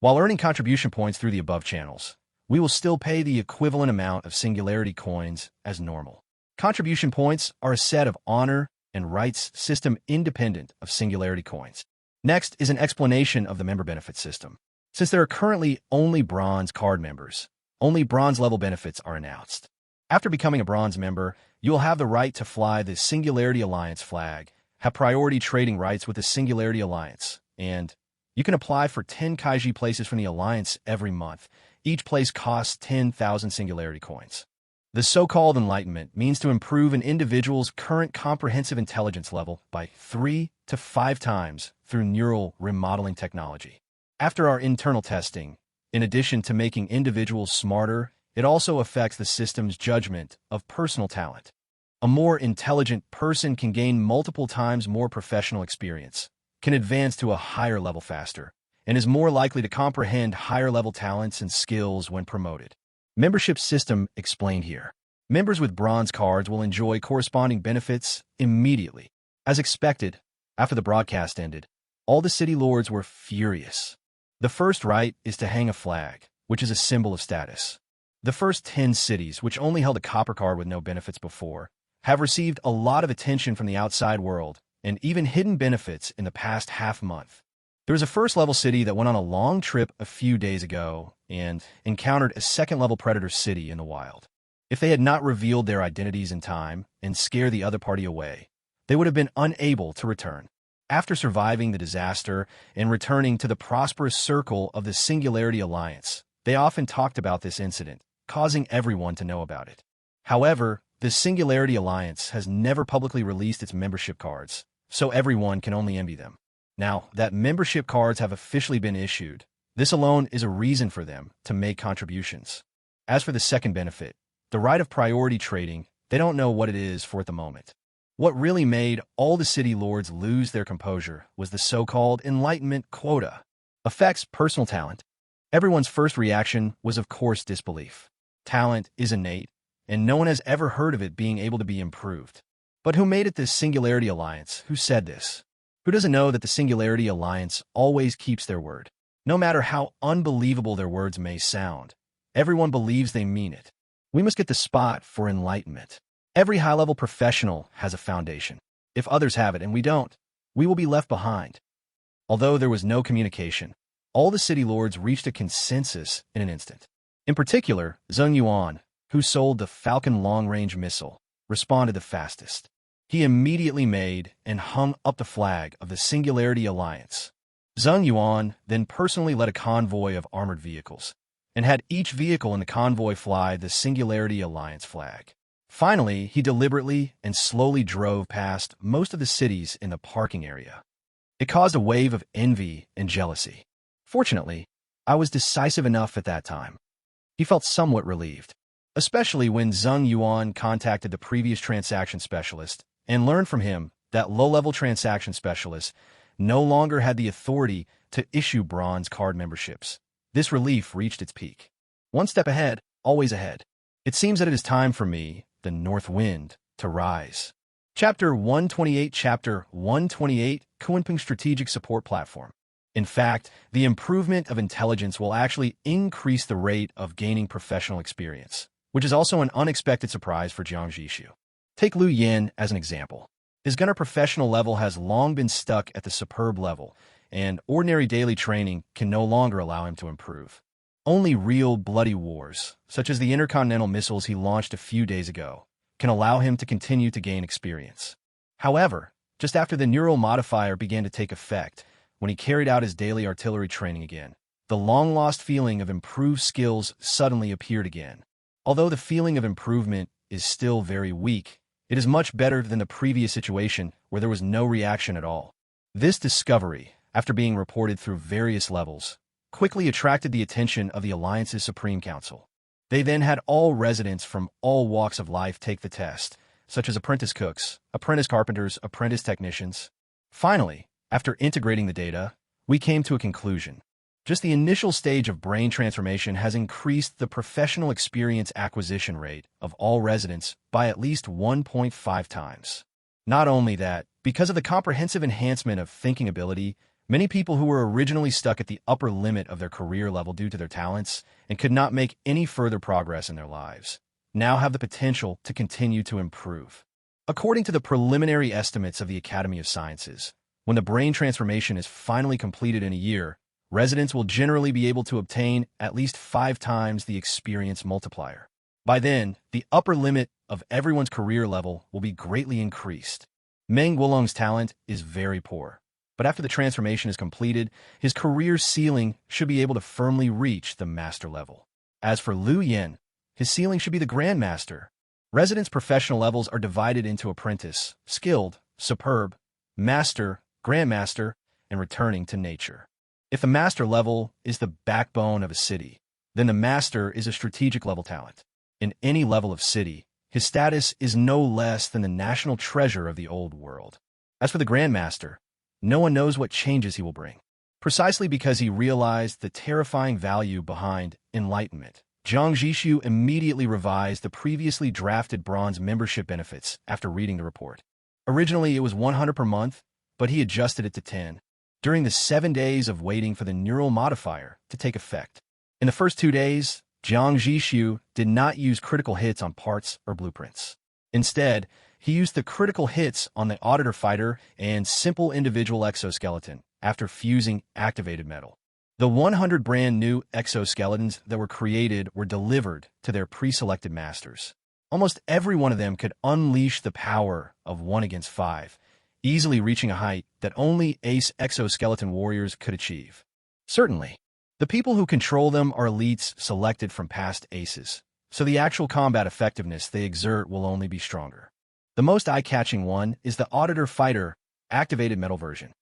While earning contribution points through the above channels, we will still pay the equivalent amount of Singularity coins as normal. Contribution points are a set of honor and rights system independent of Singularity coins. Next is an explanation of the member benefit system. Since there are currently only Bronze card members, only Bronze level benefits are announced. After becoming a Bronze member, you will have the right to fly the Singularity Alliance flag, have priority trading rights with the Singularity Alliance, and you can apply for 10 Kaiji places from the Alliance every month. Each place costs 10,000 Singularity coins. The so-called Enlightenment means to improve an individual's current comprehensive intelligence level by 3 to 5 times through neural remodeling technology. After our internal testing, in addition to making individuals smarter, it also affects the system's judgment of personal talent. A more intelligent person can gain multiple times more professional experience, can advance to a higher level faster, and is more likely to comprehend higher-level talents and skills when promoted. Membership system explained here. Members with Bronze cards will enjoy corresponding benefits immediately. As expected, after the broadcast ended, all the city lords were furious. The first right is to hang a flag, which is a symbol of status. The first 10 cities, which only held a copper card with no benefits before, have received a lot of attention from the outside world and even hidden benefits in the past half-month. There was a first-level city that went on a long trip a few days ago and encountered a second-level predator city in the wild. If they had not revealed their identities in time and scared the other party away, they would have been unable to return. After surviving the disaster and returning to the prosperous circle of the Singularity Alliance, they often talked about this incident, causing everyone to know about it. However, the Singularity Alliance has never publicly released its membership cards, so everyone can only envy them. Now that membership cards have officially been issued, this alone is a reason for them to make contributions. As for the second benefit, the right of priority trading, they don't know what it is for at the moment. What really made all the city lords lose their composure was the so-called Enlightenment quota. Affects personal talent. Everyone's first reaction was, of course, disbelief. Talent is innate, and no one has ever heard of it being able to be improved. But who made it this Singularity Alliance? Who said this? Who doesn't know that the Singularity Alliance always keeps their word? No matter how unbelievable their words may sound, everyone believes they mean it. We must get the spot for enlightenment. Every high-level professional has a foundation. If others have it and we don't, we will be left behind. Although there was no communication, all the city lords reached a consensus in an instant. In particular, Zheng Yuan, who sold the Falcon long-range missile, responded the fastest. He immediately made and hung up the flag of the Singularity Alliance. Zheng Yuan then personally led a convoy of armored vehicles, and had each vehicle in the convoy fly the Singularity Alliance flag. Finally, he deliberately and slowly drove past most of the cities in the parking area. It caused a wave of envy and jealousy. Fortunately, I was decisive enough at that time. He felt somewhat relieved, especially when Zheng Yuan contacted the previous transaction specialist and learned from him that low-level transaction specialists no longer had the authority to issue Bronze card memberships. This relief reached its peak. One step ahead, always ahead. It seems that it is time for me, the North Wind, to rise. Chapter 128 Chapter 128 Kunpeng Strategic Support Platform. In fact, the improvement of intelligence will actually increase the rate of gaining professional experience, which is also an unexpected surprise for Jiang Zhixu. Take Liu Yin as an example. His gunner professional level has long been stuck at the superb level, and ordinary daily training can no longer allow him to improve. Only real bloody wars, such as the intercontinental missiles he launched a few days ago, can allow him to continue to gain experience. However, just after the neural modifier began to take effect, when he carried out his daily artillery training again, the long-lost feeling of improved skills suddenly appeared again. Although the feeling of improvement is still very weak, it is much better than the previous situation where there was no reaction at all. This discovery, after being reported through various levels, quickly attracted the attention of the Alliance's Supreme Council. They then had all residents from all walks of life take the test, such as apprentice cooks, apprentice carpenters, apprentice technicians. Finally, after integrating the data, we came to a conclusion. Just the initial stage of brain transformation has increased the professional experience acquisition rate of all residents by at least 1.5 times. Not only that, because of the comprehensive enhancement of thinking ability, many people who were originally stuck at the upper limit of their career level due to their talents and could not make any further progress in their lives, now have the potential to continue to improve. According to the preliminary estimates of the Academy of Sciences, when the brain transformation is finally completed in a year, residents will generally be able to obtain at least 5 times the experience multiplier. By then, the upper limit of everyone's career level will be greatly increased. Meng Wulong's talent is very poor, but after the transformation is completed, his career ceiling should be able to firmly reach the master level. As for Liu Yan, his ceiling should be the grandmaster. Residents' professional levels are divided into apprentice, skilled, superb, master, grandmaster, and returning to nature. If the master level is the backbone of a city, then the master is a strategic level talent. In any level of city, his status is no less than the national treasure of the old world. As for the grandmaster, no one knows what changes he will bring. Precisely because he realized the terrifying value behind enlightenment, Jiang Zhixu immediately revised the previously drafted bronze membership benefits after reading the report. Originally, it was 100 per month, but he adjusted it to 10. During the 7 days of waiting for the neural modifier to take effect. In the first 2 days, Jiang Zhixu did not use critical hits on parts or blueprints. Instead, he used the critical hits on the auditor fighter and simple individual exoskeleton after fusing activated metal. The 100 brand new exoskeletons that were created were delivered to their pre-selected masters. Almost every one of them could unleash the power of 1 against 5, easily reaching a height that only ace exoskeleton warriors could achieve. Certainly, the people who control them are elites selected from past aces, so the actual combat effectiveness they exert will only be stronger. The most eye-catching one is the Auditor Fighter activated metal version.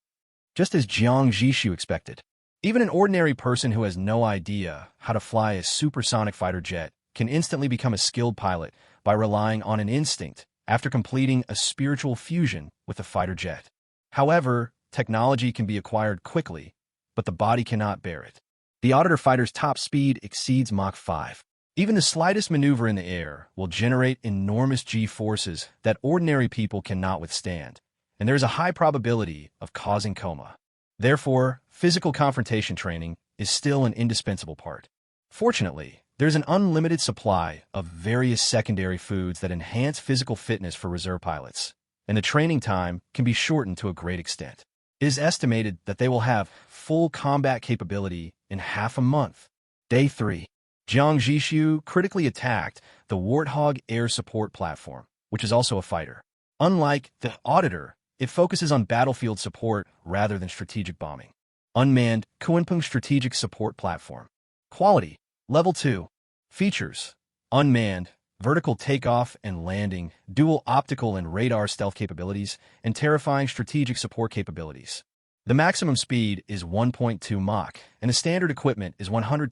Just as Jiang Zhixu expected, even an ordinary person who has no idea how to fly a supersonic fighter jet can instantly become a skilled pilot by relying on an instinct after completing a spiritual fusion with the fighter jet. However, technology can be acquired quickly, but the body cannot bear it. The Auditor Fighter's top speed exceeds Mach 5. Even the slightest maneuver in the air will generate enormous G-forces that ordinary people cannot withstand, and there is a high probability of causing coma. Therefore, physical confrontation training is still an indispensable part. Fortunately, there's an unlimited supply of various secondary foods that enhance physical fitness for reserve pilots, and the training time can be shortened to a great extent. It is estimated that they will have full combat capability in half a month. Day 3. Jiang Zhixu critically attacked the Warthog air support platform, which is also a fighter. Unlike the Auditor, it focuses on battlefield support rather than strategic bombing. Unmanned Kunpeng strategic support platform. Quality, Level 2. Features, unmanned, vertical takeoff and landing, dual optical and radar stealth capabilities, and terrifying strategic support capabilities. The maximum speed is 1.2 Mach, and the standard equipment is 120mm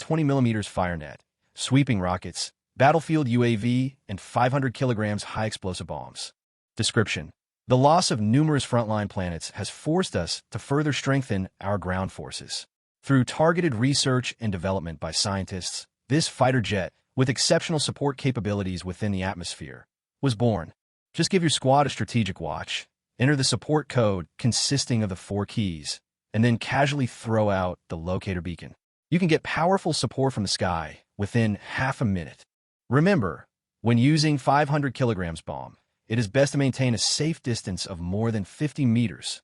firenet, sweeping rockets, battlefield UAV, and 500 kilograms high-explosive bombs. Description: the loss of numerous frontline planets has forced us to further strengthen our ground forces. Through targeted research and development by scientists, this fighter jet, with exceptional support capabilities within the atmosphere, was born. Just give your squad a strategic watch, enter the support code consisting of the 4 keys, and then casually throw out the locator beacon. You can get powerful support from the sky within half a minute. Remember, when using 500 kilograms bomb, it is best to maintain a safe distance of more than 50 meters.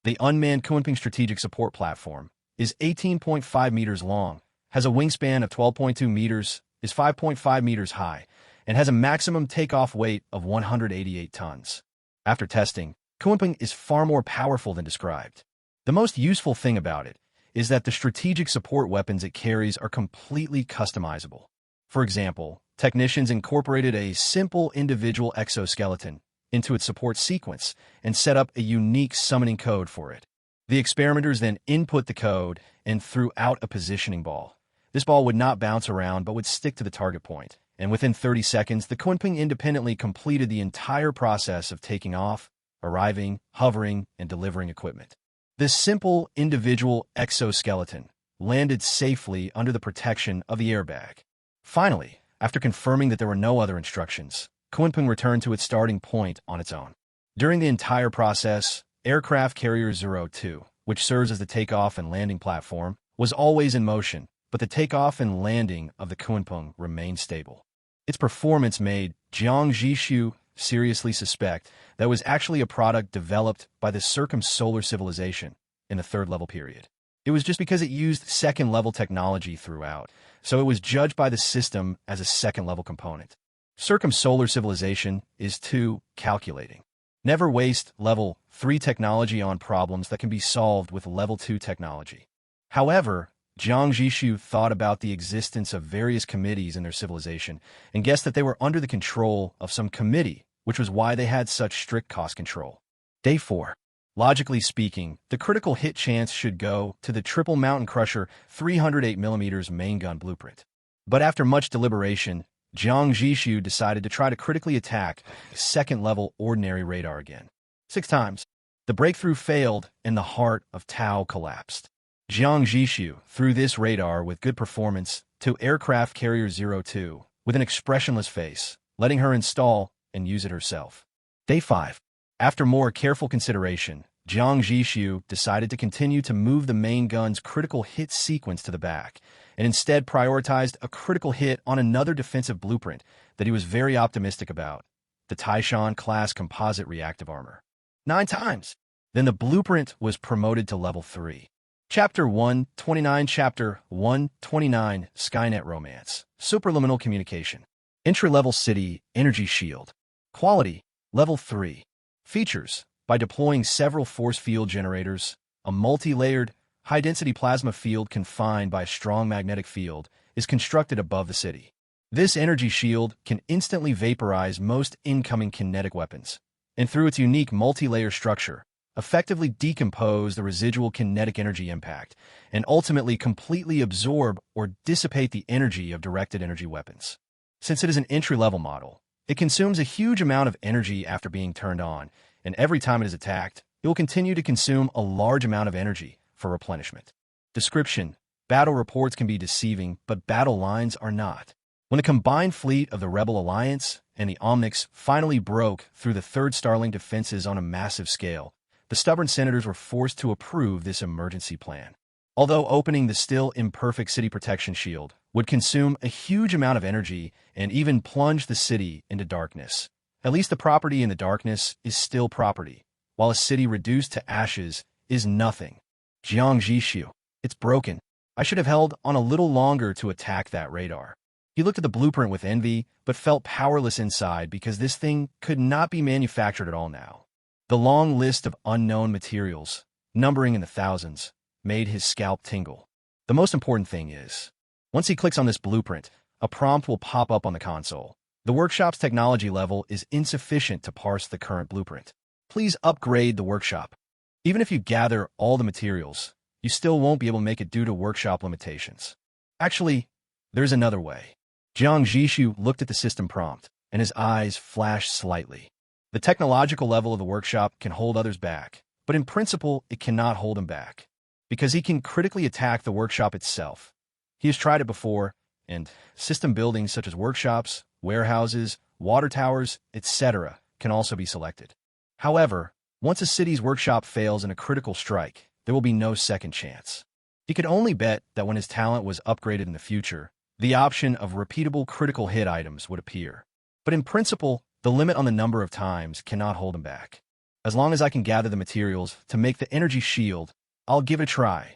The unmanned Kunpeng strategic support platform is 18.5 meters long, has a wingspan of 12.2 meters, is 5.5 meters high, and has a maximum takeoff weight of 188 tons. After testing, Kunpeng is far more powerful than described. The most useful thing about it is that the strategic support weapons it carries are completely customizable. For example, technicians incorporated a simple individual exoskeleton into its support sequence and set up a unique summoning code for it. The experimenters then input the code and threw out a positioning ball. This ball would not bounce around but would stick to the target point, and within 30 seconds, the Kunpeng independently completed the entire process of taking off, arriving, hovering, and delivering equipment. This simple individual exoskeleton landed safely under the protection of the airbag. Finally, after confirming that there were no other instructions, Kunpeng returned to its starting point on its own. During the entire process, aircraft carrier 02, which serves as the takeoff and landing platform, was always in motion, but the takeoff and landing of the Kunpeng remained stable. Its performance made Jiang Zhixu seriously suspect that it was actually a product developed by the circumsolar civilization in the third-level period. It was just because it used second-level technology throughout, so it was judged by the system as a second-level component. Circumsolar civilization is too calculating. Never waste level 3 technology on problems that can be solved with level 2 technology. However, Jiang Zhixu thought about the existence of various committees in their civilization and guessed that they were under the control of some committee, which was why they had such strict cost control. Day 4. Logically speaking, the critical hit chance should go to the Triple Mountain Crusher 308mm main gun blueprint. But after much deliberation, Jiang Zhixu decided to try to critically attack second-level ordinary radar again. 6 times. The breakthrough failed and the heart of Tao collapsed. Jiang Zhixu threw this radar with good performance to aircraft carrier 02 with an expressionless face, letting her install and use it herself. Day 5. After more careful consideration, Jiang Zhixu decided to continue to move the main gun's critical hit sequence to the back, and instead prioritized a critical hit on another defensive blueprint that he was very optimistic about, the Taishan-class composite reactive armor. 9 times. Then the blueprint was promoted to level 3. Chapter 129 Chapter 129 Skynet Romance Superliminal Communication Entry-level City Energy Shield Quality Level 3 Features By deploying several force field generators, a multi-layered, high-density plasma field confined by a strong magnetic field is constructed above the city. This energy shield can instantly vaporize most incoming kinetic weapons, and through its unique multi-layer structure, effectively decompose the residual kinetic energy impact, and ultimately completely absorb or dissipate the energy of directed energy weapons. Since it is an entry-level model, it consumes a huge amount of energy after being turned on, and every time it is attacked, it will continue to consume a large amount of energy for replenishment. Description: Battle reports can be deceiving, but battle lines are not. When the combined fleet of the Rebel Alliance and the Omnics finally broke through the Third Starling defenses on a massive scale, the stubborn senators were forced to approve this emergency plan. Although opening the still imperfect city protection shield would consume a huge amount of energy and even plunge the city into darkness, at least the property in the darkness is still property, while a city reduced to ashes is nothing. Jiang Zhixu, it's broken. I should have held on a little longer to attack that radar. He looked at the blueprint with envy, but felt powerless inside because this thing could not be manufactured at all now. The long list of unknown materials, numbering in the thousands, made his scalp tingle. The most important thing is, once he clicks on this blueprint, a prompt will pop up on the console. The workshop's technology level is insufficient to parse the current blueprint. Please upgrade the workshop. Even if you gather all the materials, you still won't be able to make it due to workshop limitations. Actually, there's another way. Jiang Zhixu looked at the system prompt, and his eyes flashed slightly. The technological level of the workshop can hold others back, but in principle, it cannot hold him back, because he can critically attack the workshop itself. He has tried it before, and system buildings such as workshops, warehouses, water towers, etc. can also be selected. However, once a city's workshop fails in a critical strike, there will be no second chance. He could only bet that when his talent was upgraded in the future, the option of repeatable critical hit items would appear. But in principle, the limit on the number of times cannot hold him back. As long as I can gather the materials to make the energy shield, I'll give it a try.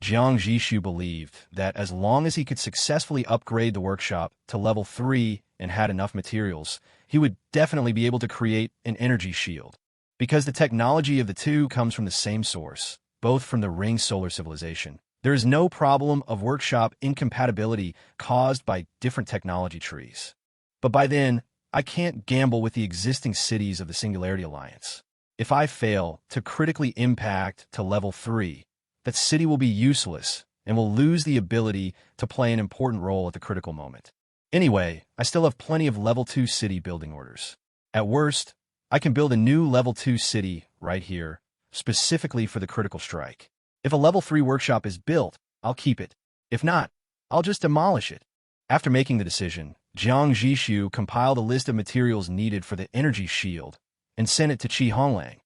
Jiang Zhixu believed that as long as he could successfully upgrade the workshop to level 3 and had enough materials, he would definitely be able to create an energy shield. Because the technology of the two comes from the same source, both from the Ring solar civilization, there is no problem of workshop incompatibility caused by different technology trees. But by then, I can't gamble with the existing cities of the Singularity Alliance. If I fail to critically impact to level 3, that city will be useless and will lose the ability to play an important role at the critical moment. Anyway, I still have plenty of level 2 city building orders. At worst, I can build a new level 2 city right here, specifically for the critical strike. If a level 3 workshop is built, I'll keep it. If not, I'll just demolish it. After making the decision, Jiang Zhixu compiled a list of materials needed for the energy shield and sent it to Honglang,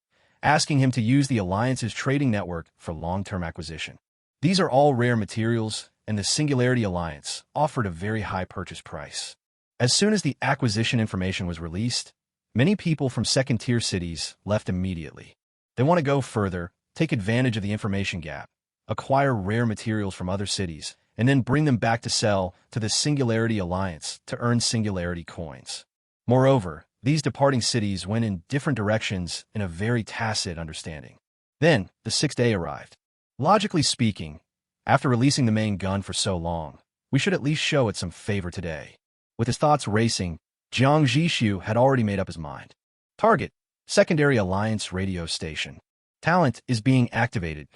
asking him to use the Alliance's trading network for long-term acquisition. These are all rare materials, and the Singularity Alliance offered a very high purchase price. As soon as the acquisition information was released, many people from second-tier cities left immediately. They want to go further, take advantage of the information gap, acquire rare materials from other cities, and then bring them back to sell to the Singularity Alliance to earn Singularity coins. Moreover, these departing cities went in different directions in a very tacit understanding. Then, the 6th day arrived. Logically speaking, after releasing the main gun for so long, we should at least show it some favor today. With his thoughts racing, Jiang Zhixu had already made up his mind. Target, Secondary Alliance radio station. Talent is being activated.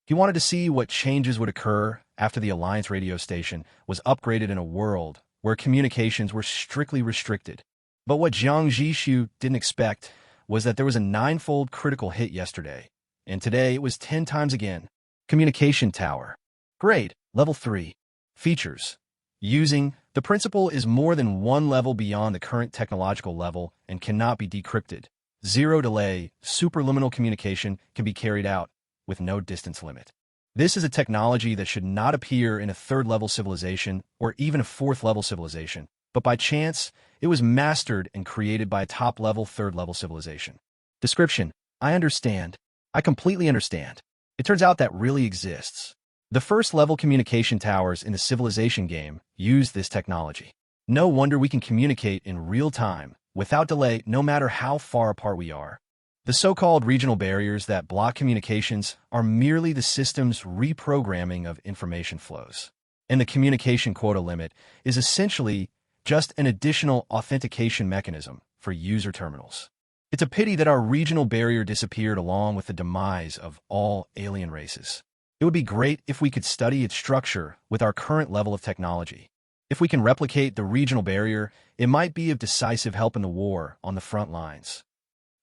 He wanted to see what changes would occur after the Alliance radio station was upgraded in a world where communications were strictly restricted. But what Jiang Zhixu didn't expect was that there was a 9-fold critical hit yesterday, and today it was 10 times again. Communication tower. Grade, level 3. Features. Using, the principle is more than one level beyond the current technological level and cannot be decrypted. Zero delay, superluminal communication can be carried out with no distance limit. This is a technology that should not appear in a 3rd-level civilization or even a 4th-level civilization, but by chance, it was mastered and created by a top-level 3rd-level civilization. Description. I understand. I completely understand. It turns out that really exists. The 1st-level communication towers in the civilization game use this technology. No wonder we can communicate in real time, without delay, no matter how far apart we are. The so-called regional barriers that block communications are merely the system's reprogramming of information flows. And the communication quota limit is essentially just an additional authentication mechanism for user terminals. It's a pity that our regional barrier disappeared along with the demise of all alien races. It would be great if we could study its structure with our current level of technology. If we can replicate the regional barrier, it might be of decisive help in the war on the front lines.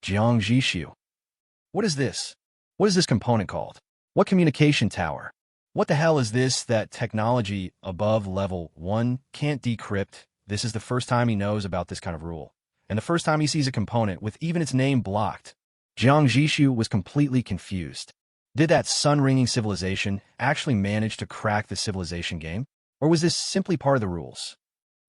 Jiang Zhixu. What is this? What is this component called? What communication tower? What the hell is this that technology above level 1 can't decrypt? This is the first time he knows about this kind of rule, and the first time he sees a component with even its name blocked. Jiang Zhixu was completely confused. Did that sun-ringing civilization actually manage to crack the civilization game? Or was this simply part of the rules?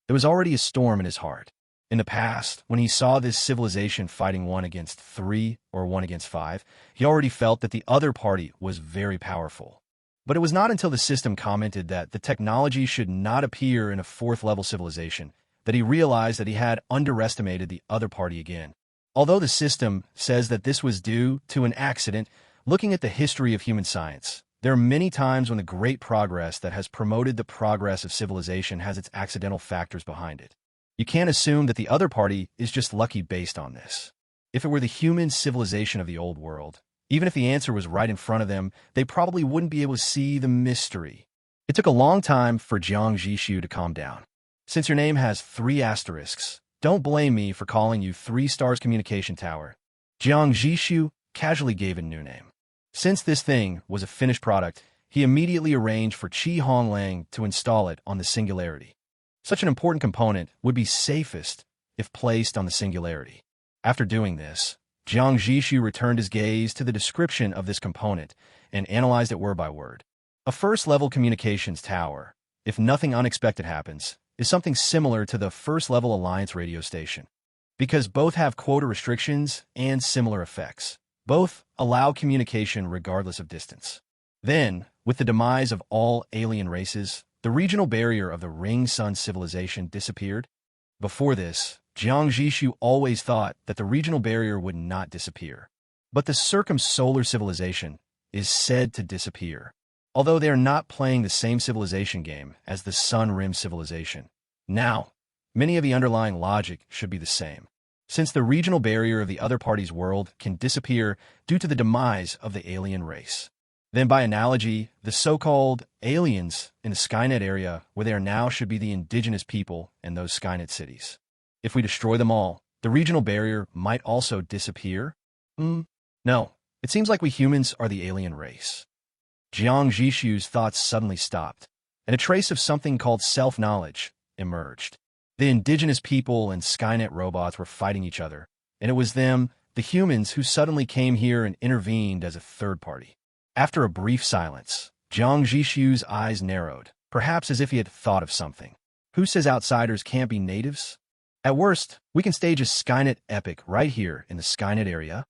There was already a storm in his heart. In the past, when he saw this civilization fighting 1 against 3 or 1 against 5, he already felt that the other party was very powerful. But it was not until the system commented that the technology should not appear in a 4th-level civilization that he realized that he had underestimated the other party again. Although the system says that this was due to an accident, looking at the history of human science, there are many times when the great progress that has promoted the progress of civilization has its accidental factors behind it. You can't assume that the other party is just lucky based on this. If it were the human civilization of the old world, even if the answer was right in front of them, they probably wouldn't be able to see the mystery. It took a long time for Jiang Zhixu to calm down. Since your name has 3 asterisks, don't blame me for calling you 3 Stars Communication Tower. Jiang Zhixu casually gave it a new name. Since this thing was a finished product, he immediately arranged for Honglang to install it on the Singularity. Such an important component would be safest if placed on the Singularity. After doing this, Jiang Zhixu returned his gaze to the description of this component and analyzed it word by word. A 1st-level communications tower, if nothing unexpected happens, is something similar to the 1st-level Alliance radio station. Because both have quota restrictions and similar effects, both allow communication regardless of distance. Then, With the demise of all alien races, the regional barrier of the Ring Sun civilization disappeared. Before this, Jiang Zhixu always thought that the regional barrier would not disappear. But the circumsolar civilization is said to disappear. Although they are not playing the same civilization game as the Sun Rim civilization. Now, many of the underlying logic should be the same. Since the regional barrier of the other party's world can disappear due to the demise of the alien race. Then by analogy, the so-called aliens in the Skynet area where they are now should be the indigenous people in those Skynet cities. If we destroy them all, the regional barrier might also disappear? No, it seems like we humans are the alien race. Jiang Zhixu's thoughts suddenly stopped, and a trace of something called self-knowledge emerged. The indigenous people and Skynet robots were fighting each other, and it was them, the humans, who suddenly came here and intervened as a third party. After a brief silence, Jiang Zhixu's eyes narrowed, perhaps as if he had thought of something. Who says outsiders can't be natives? At worst, we can stage a Skynet epic right here in the Skynet area.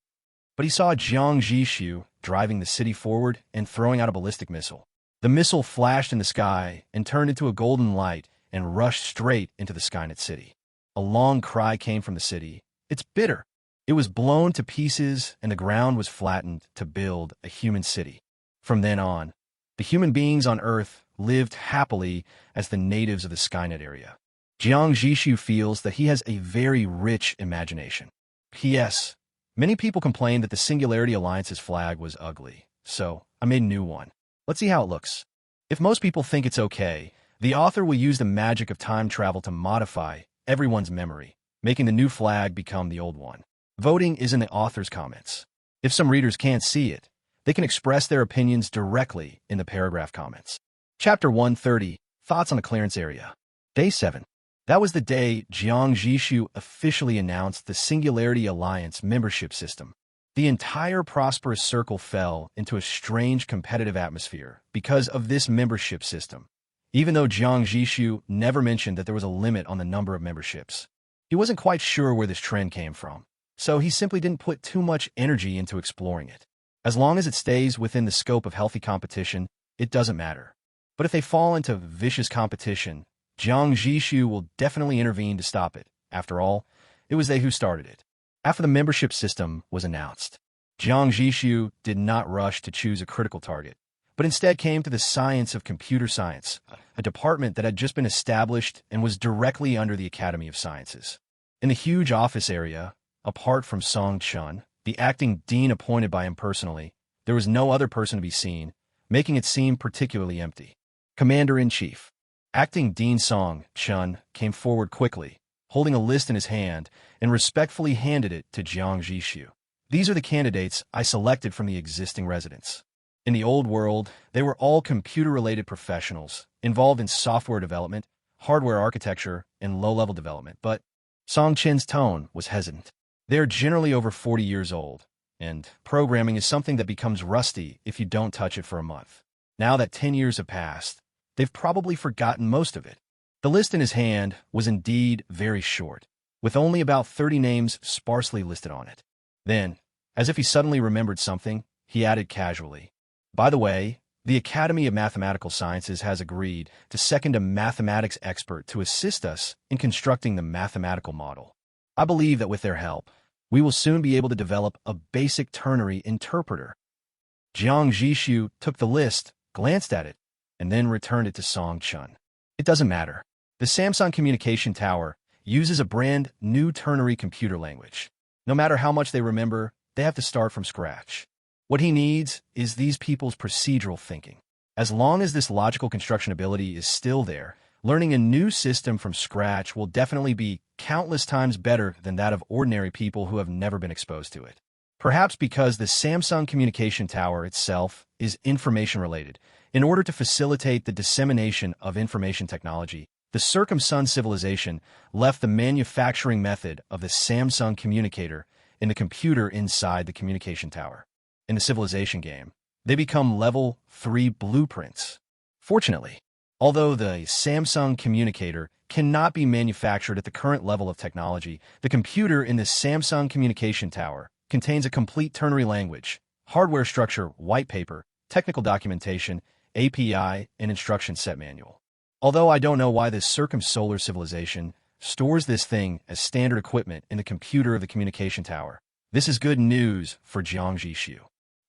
But he saw Jiang Zhixu driving the city forward and throwing out a ballistic missile. The missile flashed in the sky and turned into a golden light and rushed straight into the Skynet city. A long cry came from the city. It's bitter. It was blown to pieces and the ground was flattened to build a human city. From then on, the human beings on Earth lived happily as the natives of the Skynet area. Jiang Zhixu feels that he has a very rich imagination. P.S. Many people complained that the Singularity Alliance's flag was ugly, so I made a new one. Let's see how it looks. If most people think it's okay, the author will use the magic of time travel to modify everyone's memory, making the new flag become the old one. Voting is in the author's comments. If some readers can't see it, they can express their opinions directly in the paragraph comments. Chapter 130, Thoughts on the Clearance Area. Day 7. That was the day Jiang Zhixu officially announced the Singularity Alliance membership system. The entire prosperous circle fell into a strange competitive atmosphere because of this membership system, even though Jiang Zhixu never mentioned that there was a limit on the number of memberships. He wasn't quite sure where this trend came from, so he simply didn't put too much energy into exploring it. As long as it stays within the scope of healthy competition, it doesn't matter. But if they fall into vicious competition, Jiang Zhixu will definitely intervene to stop it. After all, it was they who started it. After the membership system was announced, Jiang Zhixu did not rush to choose a critical target, but instead came to the science of computer science, a department that had just been established and was directly under the Academy of Sciences. In the huge office area, apart from Song Chun, the acting dean appointed by him personally, there was no other person to be seen, making it seem particularly empty. Commander-in-Chief. Acting Dean Song Chun came forward quickly, holding a list in his hand, and respectfully handed it to Jiang Zhixu. These are the candidates I selected from the existing residents. In the old world, they were all computer-related professionals, involved in software development, hardware architecture, and low-level development, but Song Chin's tone was hesitant. They are generally over 40 years old, and programming is something that becomes rusty if you don't touch it for a month. Now that 10 years have passed, they've probably forgotten most of it. The list in his hand was indeed very short, with only about 30 names sparsely listed on it. Then, as if he suddenly remembered something, he added casually, "By the way, the Academy of Mathematical Sciences has agreed to second a mathematics expert to assist us in constructing the mathematical model. I believe that with their help, we will soon be able to develop a basic ternary interpreter." Jiang Zhixu took the list, glanced at it, and then returned it to Song Chun. It doesn't matter. The Samsung Communication Tower uses a brand new ternary computer language. No matter how much they remember, they have to start from scratch. What he needs is these people's procedural thinking. As long as this logical construction ability is still there, learning a new system from scratch will definitely be countless times better than that of ordinary people who have never been exposed to it. Perhaps because the Samsung Communication Tower itself is information-related. In order to facilitate the dissemination of information technology, the Circum-Sun civilization left the manufacturing method of the Samsung communicator in the computer inside the communication tower. In the civilization game, they become level 3 blueprints. Fortunately, although the Samsung communicator cannot be manufactured at the current level of technology, the computer in the Samsung communication tower contains a complete ternary language, hardware structure, white paper, technical documentation, API, and instruction set manual. Although I don't know why this circumsolar civilization stores this thing as standard equipment in the computer of the communication tower, this is good news for Jiang Zhixu.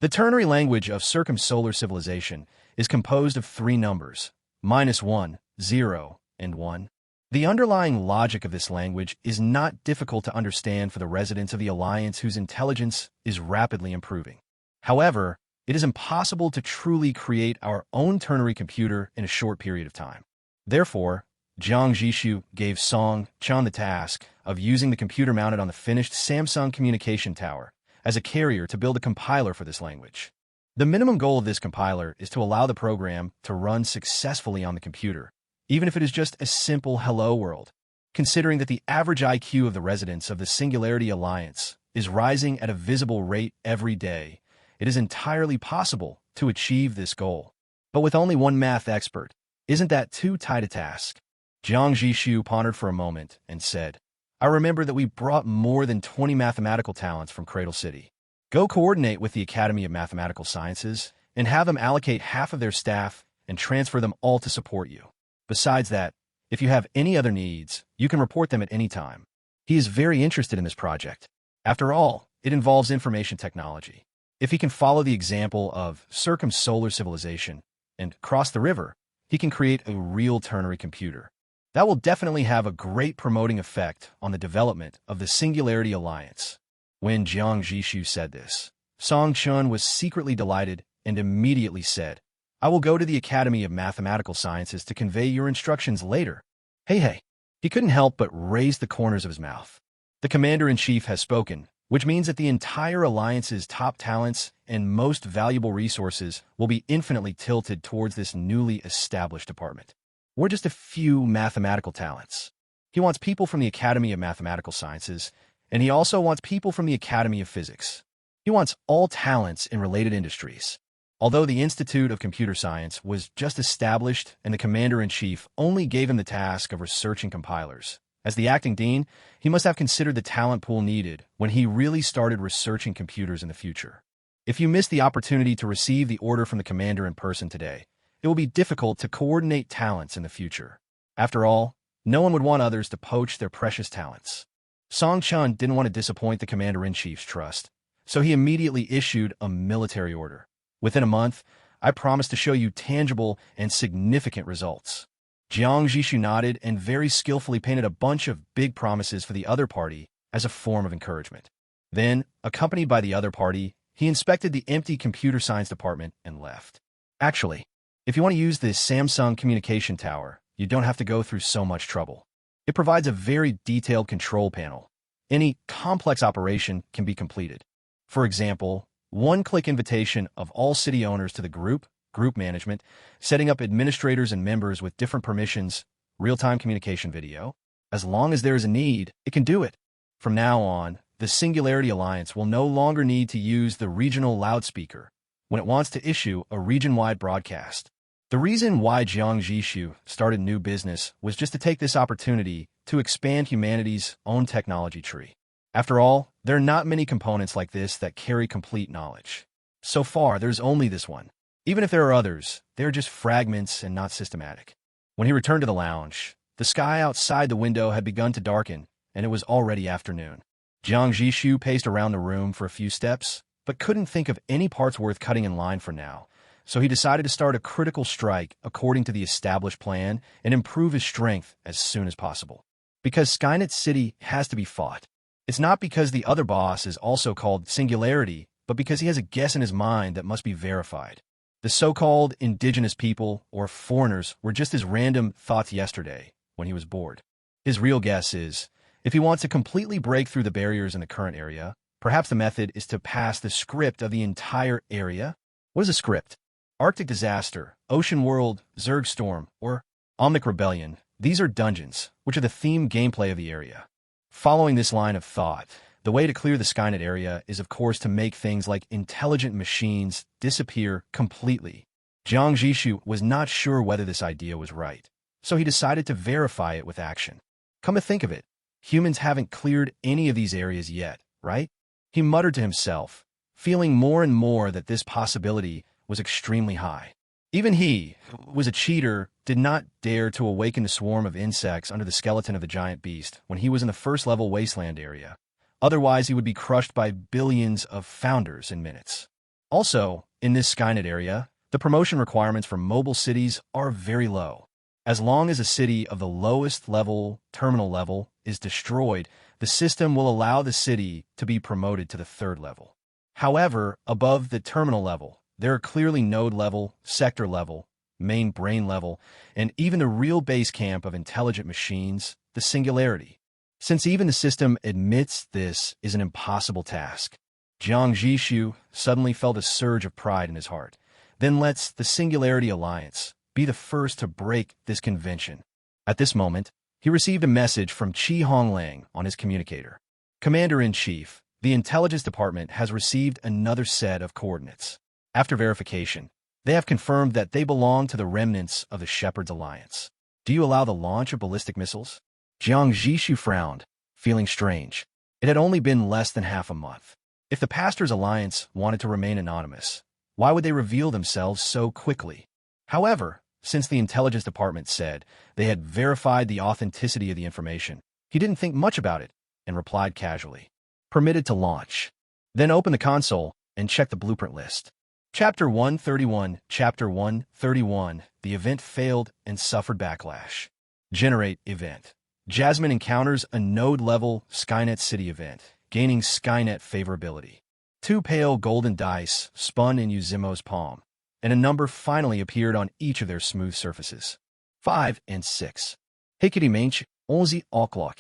The ternary language of circumsolar civilization is composed of three numbers, -1, 0, and 1. The underlying logic of this language is not difficult to understand for the residents of the Alliance whose intelligence is rapidly improving. However, it is impossible to truly create our own ternary computer in a short period of time. Therefore, Jiang Zhixu gave Song Chan the task of using the computer mounted on the finished Samsung communication tower as a carrier to build a compiler for this language. The minimum goal of this compiler is to allow the program to run successfully on the computer, even if it is just a simple hello world. Considering that the average IQ of the residents of the Singularity Alliance is rising at a visible rate every day, it is entirely possible to achieve this goal. But with only one math expert, isn't that too tight a task? Jiang Zhixu pondered for a moment and said, I remember that we brought more than 20 mathematical talents from Cradle City. Go coordinate with the Academy of Mathematical Sciences and have them allocate half of their staff and transfer them all to support you. Besides that, if you have any other needs, you can report them at any time. He is very interested in this project. After all, it involves information technology. If he can follow the example of circumsolar civilization and cross the river, he can create a real ternary computer. That will definitely have a great promoting effect on the development of the Singularity Alliance. When Jiang Zhixu said this, Song Chun was secretly delighted and immediately said, I will go to the Academy of Mathematical Sciences to convey your instructions later. Hey. He couldn't help but raise the corners of his mouth. The Commander-in-Chief has spoken, which means that the entire Alliance's top talents and most valuable resources will be infinitely tilted towards this newly established department. We're just a few mathematical talents. He wants people from the Academy of Mathematical Sciences, and he also wants people from the Academy of Physics. He wants all talents in related industries. Although the Institute of Computer Science was just established and the Commander-in-Chief only gave him the task of researching compilers, as the acting dean, he must have considered the talent pool needed when he really started researching computers in the future. If you miss the opportunity to receive the order from the commander in person today, it will be difficult to coordinate talents in the future. After all, no one would want others to poach their precious talents. Song Chun didn't want to disappoint the Commander-in-Chief's trust, so he immediately issued a military order. Within a month, I promise to show you tangible and significant results. Jiang Zhixu nodded and very skillfully painted a bunch of big promises for the other party as a form of encouragement. Then, accompanied by the other party, he inspected the empty computer science department and left. Actually, if you want to use this Samsung communication tower, you don't have to go through so much trouble. It provides a very detailed control panel. Any complex operation can be completed. For example, one-click invitation of all city owners to the group management, setting up administrators and members with different permissions, real-time communication video. As long as there is a need, it can do it. From now on, the Singularity Alliance will no longer need to use the regional loudspeaker when it wants to issue a region-wide broadcast. The reason why Jiang Zhixu started new business was just to take this opportunity to expand humanity's own technology tree. After all, there are not many components like this that carry complete knowledge. So far, there's only this one. Even if there are others, they're just fragments and not systematic. When he returned to the lounge, the sky outside the window had begun to darken, and it was already afternoon. Jiang Zhixu paced around the room for a few steps, but couldn't think of any parts worth cutting in line for now, so he decided to start a critical strike according to the established plan and improve his strength as soon as possible. Because Skynet City has to be fought. It's not because the other boss is also called Singularity, but because he has a guess in his mind that must be verified. The so-called indigenous people, or foreigners, were just his random thoughts yesterday when he was bored. His real guess is, if he wants to completely break through the barriers in the current area, perhaps the method is to pass the script of the entire area. What is a script? Arctic Disaster, Ocean World, Zerg Storm, or Omnic Rebellion. These are dungeons, which are the theme gameplay of the area. Following this line of thought, the way to clear the Skynet area is, of course, to make things like intelligent machines disappear completely. Jiang Zhixu was not sure whether this idea was right, so he decided to verify it with action. Come to think of it, humans haven't cleared any of these areas yet, right? He muttered to himself, feeling more and more that this possibility was extremely high. Even he, who was a cheater, did not dare to awaken the swarm of insects under the skeleton of the giant beast when he was in the first-level Wasteland area. Otherwise, he would be crushed by billions of founders in minutes. Also, in this Skynet area, the promotion requirements for mobile cities are very low. As long as a city of the lowest level, terminal level, is destroyed, the system will allow the city to be promoted to the third level. However, above the terminal level, there are clearly node level, sector level, main brain level, and even the real base camp of intelligent machines, the singularity. Since even the system admits this is an impossible task, Jiang Zhixu suddenly felt a surge of pride in his heart. Then lets the Singularity Alliance be the first to break this convention. At this moment, he received a message from Honglang on his communicator. Commander-in-Chief, the Intelligence Department has received another set of coordinates. After verification, they have confirmed that they belong to the remnants of the Shepherd's Alliance. Do you allow the launch of ballistic missiles? Jiang Zhixu frowned, feeling strange. It had only been less than half a month. If the Pastor's Alliance wanted to remain anonymous, why would they reveal themselves so quickly? However, since the Intelligence Department said they had verified the authenticity of the information, he didn't think much about it and replied casually. Permitted to launch. Then open the console and check the blueprint list. Chapter 131. Chapter 131. The event failed and suffered backlash. Generate event. Jasmine encounters a node-level Skynet City event, gaining Skynet favorability. 2 pale golden dice spun in Uzimo's palm, and a number finally appeared on each of their smooth surfaces. 5 and 6. Hikiti Mainch, 11 o'clock.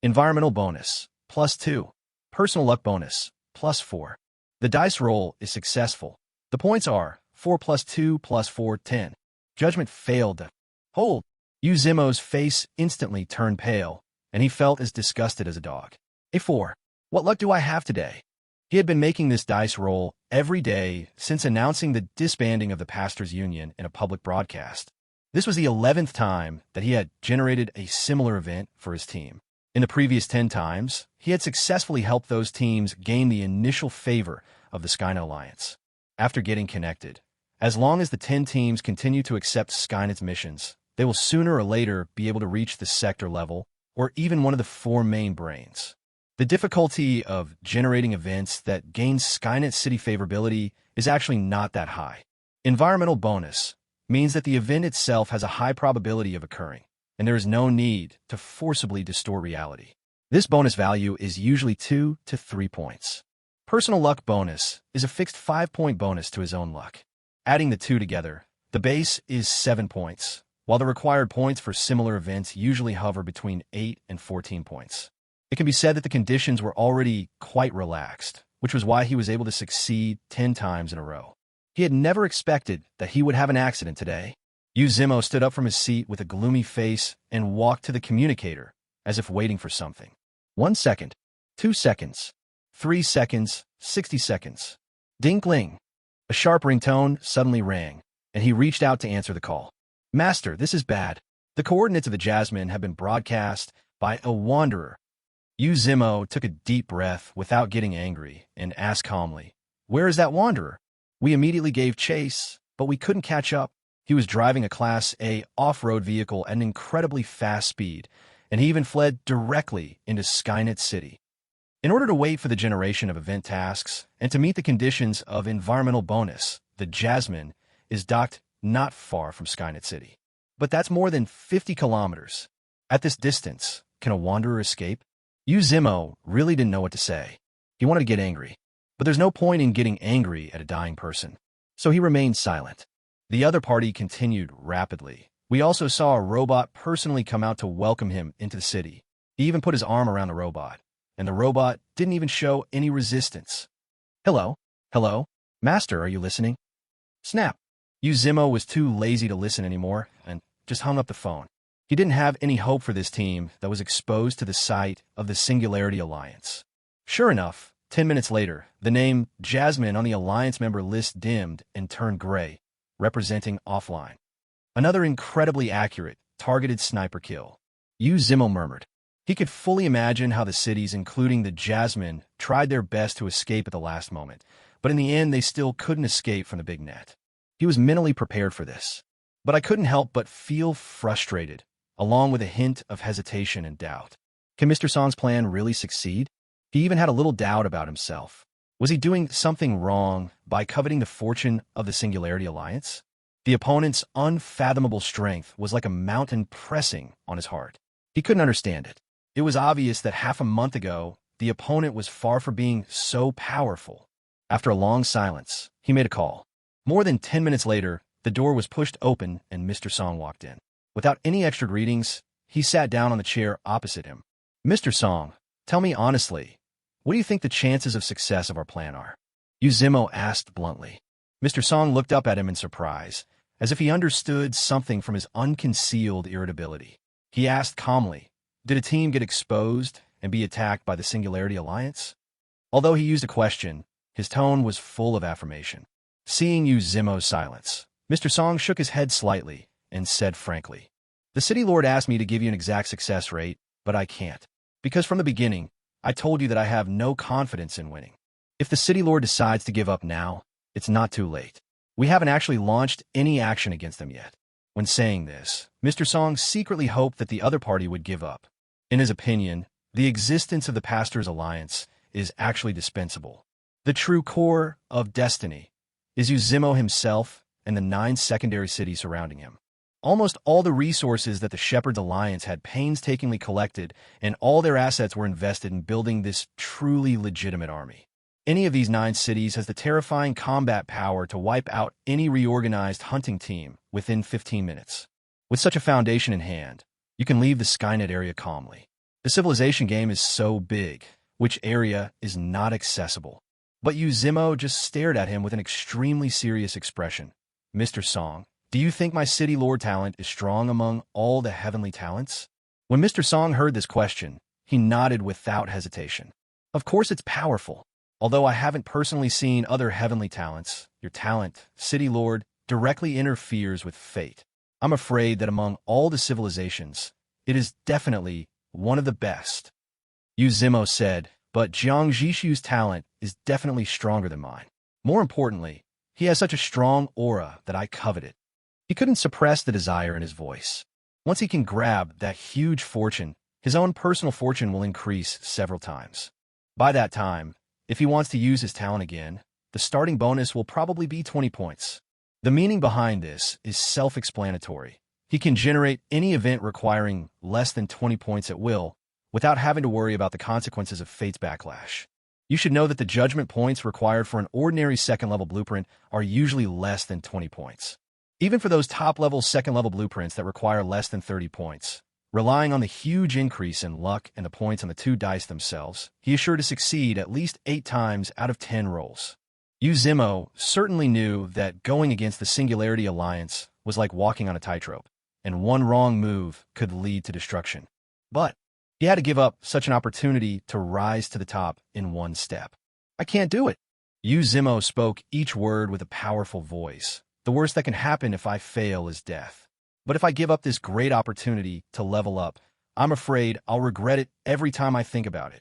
Environmental bonus, +2. Personal luck bonus, +4. The dice roll is successful. The points are 4 + 2 + 4, 10. Judgment failed. Hold. Uzimo's face instantly turned pale, and he felt as disgusted as a dog. A4. What luck do I have today? He had been making this dice roll every day since announcing the disbanding of the Pastors' Union in a public broadcast. This was the 11th time that he had generated a similar event for his team. In the previous 10 times, he had successfully helped those teams gain the initial favor of the Skynet Alliance. After getting connected, as long as the 10 teams continue to accept Skynet's missions, they will sooner or later be able to reach the sector level or even one of the 4 main brains. The difficulty of generating events that gain Skynet City favorability is actually not that high. Environmental bonus means that the event itself has a high probability of occurring, and there is no need to forcibly distort reality. This bonus value is usually 2 to 3 points. Personal luck bonus is a fixed 5-point bonus to his own luck. Adding the 2 together, the base is 7 points, while the required points for similar events usually hover between 8 and 14 points. It can be said that the conditions were already quite relaxed, which was why he was able to succeed 10 times in a row. He had never expected that he would have an accident today. Uzimo stood up from his seat with a gloomy face and walked to the communicator, as if waiting for something. 1 second, 2 seconds, 3 seconds, 60 seconds. Ding-ling. A sharp ringtone suddenly rang, and he reached out to answer the call. Master, this is bad. The coordinates of the Jasmine have been broadcast by a wanderer. Uzimo took a deep breath without getting angry and asked calmly, Where is that wanderer? We immediately gave chase, but we couldn't catch up. He was driving a Class A off-road vehicle at an incredibly fast speed, and he even fled directly into Skynet City. In order to wait for the generation of event tasks and to meet the conditions of environmental bonus, the Jasmine is docked not far from Skynet City. But that's more than 50 kilometers. At this distance, can a wanderer escape? Uzimo really didn't know what to say. He wanted to get angry, but there's no point in getting angry at a dying person. So he remained silent. The other party continued rapidly. We also saw a robot personally come out to welcome him into the city. He even put his arm around the robot, and the robot didn't even show any resistance. Hello? Hello? Master, are you listening? Snap. Uzimo was too lazy to listen anymore and just hung up the phone. He didn't have any hope for this team that was exposed to the sight of the Singularity Alliance. Sure enough, 10 minutes later, the name Jasmine on the Alliance member list dimmed and turned gray, representing offline. Another incredibly accurate, targeted sniper kill. Uzimo murmured. He could fully imagine how the cities, including the Jasmine, tried their best to escape at the last moment, but in the end they still couldn't escape from the big net. He was mentally prepared for this. But I couldn't help but feel frustrated, along with a hint of hesitation and doubt. Can Mr. Song's plan really succeed? He even had a little doubt about himself. Was he doing something wrong by coveting the fortune of the Singularity Alliance? The opponent's unfathomable strength was like a mountain pressing on his heart. He couldn't understand it. It was obvious that half a month ago, the opponent was far from being so powerful. After a long silence, he made a call. More than 10 minutes later, the door was pushed open and Mr. Song walked in. Without any extra greetings, he sat down on the chair opposite him. Mr. Song, tell me honestly, what do you think the chances of success of our plan are? Zhixu asked bluntly. Mr. Song looked up at him in surprise, as if he understood something from his unconcealed irritability. He asked calmly, did a team get exposed and be attacked by the Singularity Alliance? Although he used a question, his tone was full of affirmation. Seeing Zhixu's silence, Mr. Song shook his head slightly and said frankly, the City Lord asked me to give you an exact success rate, but I can't. Because from the beginning, I told you that I have no confidence in winning. If the City Lord decides to give up now, it's not too late. We haven't actually launched any action against them yet. When saying this, Mr. Song secretly hoped that the other party would give up. In his opinion, the existence of the Pastor's Alliance is actually dispensable. The true core of destiny is Zhixu himself and the 9 secondary cities surrounding him. Almost all the resources that the Shepherd's Alliance had painstakingly collected and all their assets were invested in building this truly legitimate army. Any of these 9 cities has the terrifying combat power to wipe out any reorganized hunting team within 15 minutes. With such a foundation in hand, you can leave the Skynet area calmly. The civilization game is so big, which area is not accessible. But Zhixu just stared at him with an extremely serious expression. Mr. Song, do you think my City Lord talent is strong among all the heavenly talents? When Mr. Song heard this question, he nodded without hesitation. Of course it's powerful. Although I haven't personally seen other heavenly talents, your talent, City Lord, directly interferes with fate. I'm afraid that among all the civilizations, it is definitely one of the best. Zhixu said, but Jiang Zhixu's talent is definitely stronger than mine. More importantly, he has such a strong aura that I covet it. He couldn't suppress the desire in his voice. Once he can grab that huge fortune, his own personal fortune will increase several times. By that time, if he wants to use his talent again, the starting bonus will probably be 20 points. The meaning behind this is self-explanatory. He can generate any event requiring less than 20 points at will, without having to worry about the consequences of fate's backlash. You should know that the judgment points required for an ordinary second-level blueprint are usually less than 20 points. Even for those top-level second-level blueprints that require less than 30 points, relying on the huge increase in luck and the points on the 2 dice themselves, he is sure to succeed at least 8 times out of 10 rolls. Zhixu certainly knew that going against the Singularity Alliance was like walking on a tightrope, and one wrong move could lead to destruction. But he had to give up such an opportunity to rise to the top in one step. I can't do it. Zhixu spoke each word with a powerful voice. The worst that can happen if I fail is death. But if I give up this great opportunity to level up, I'm afraid I'll regret it every time I think about it.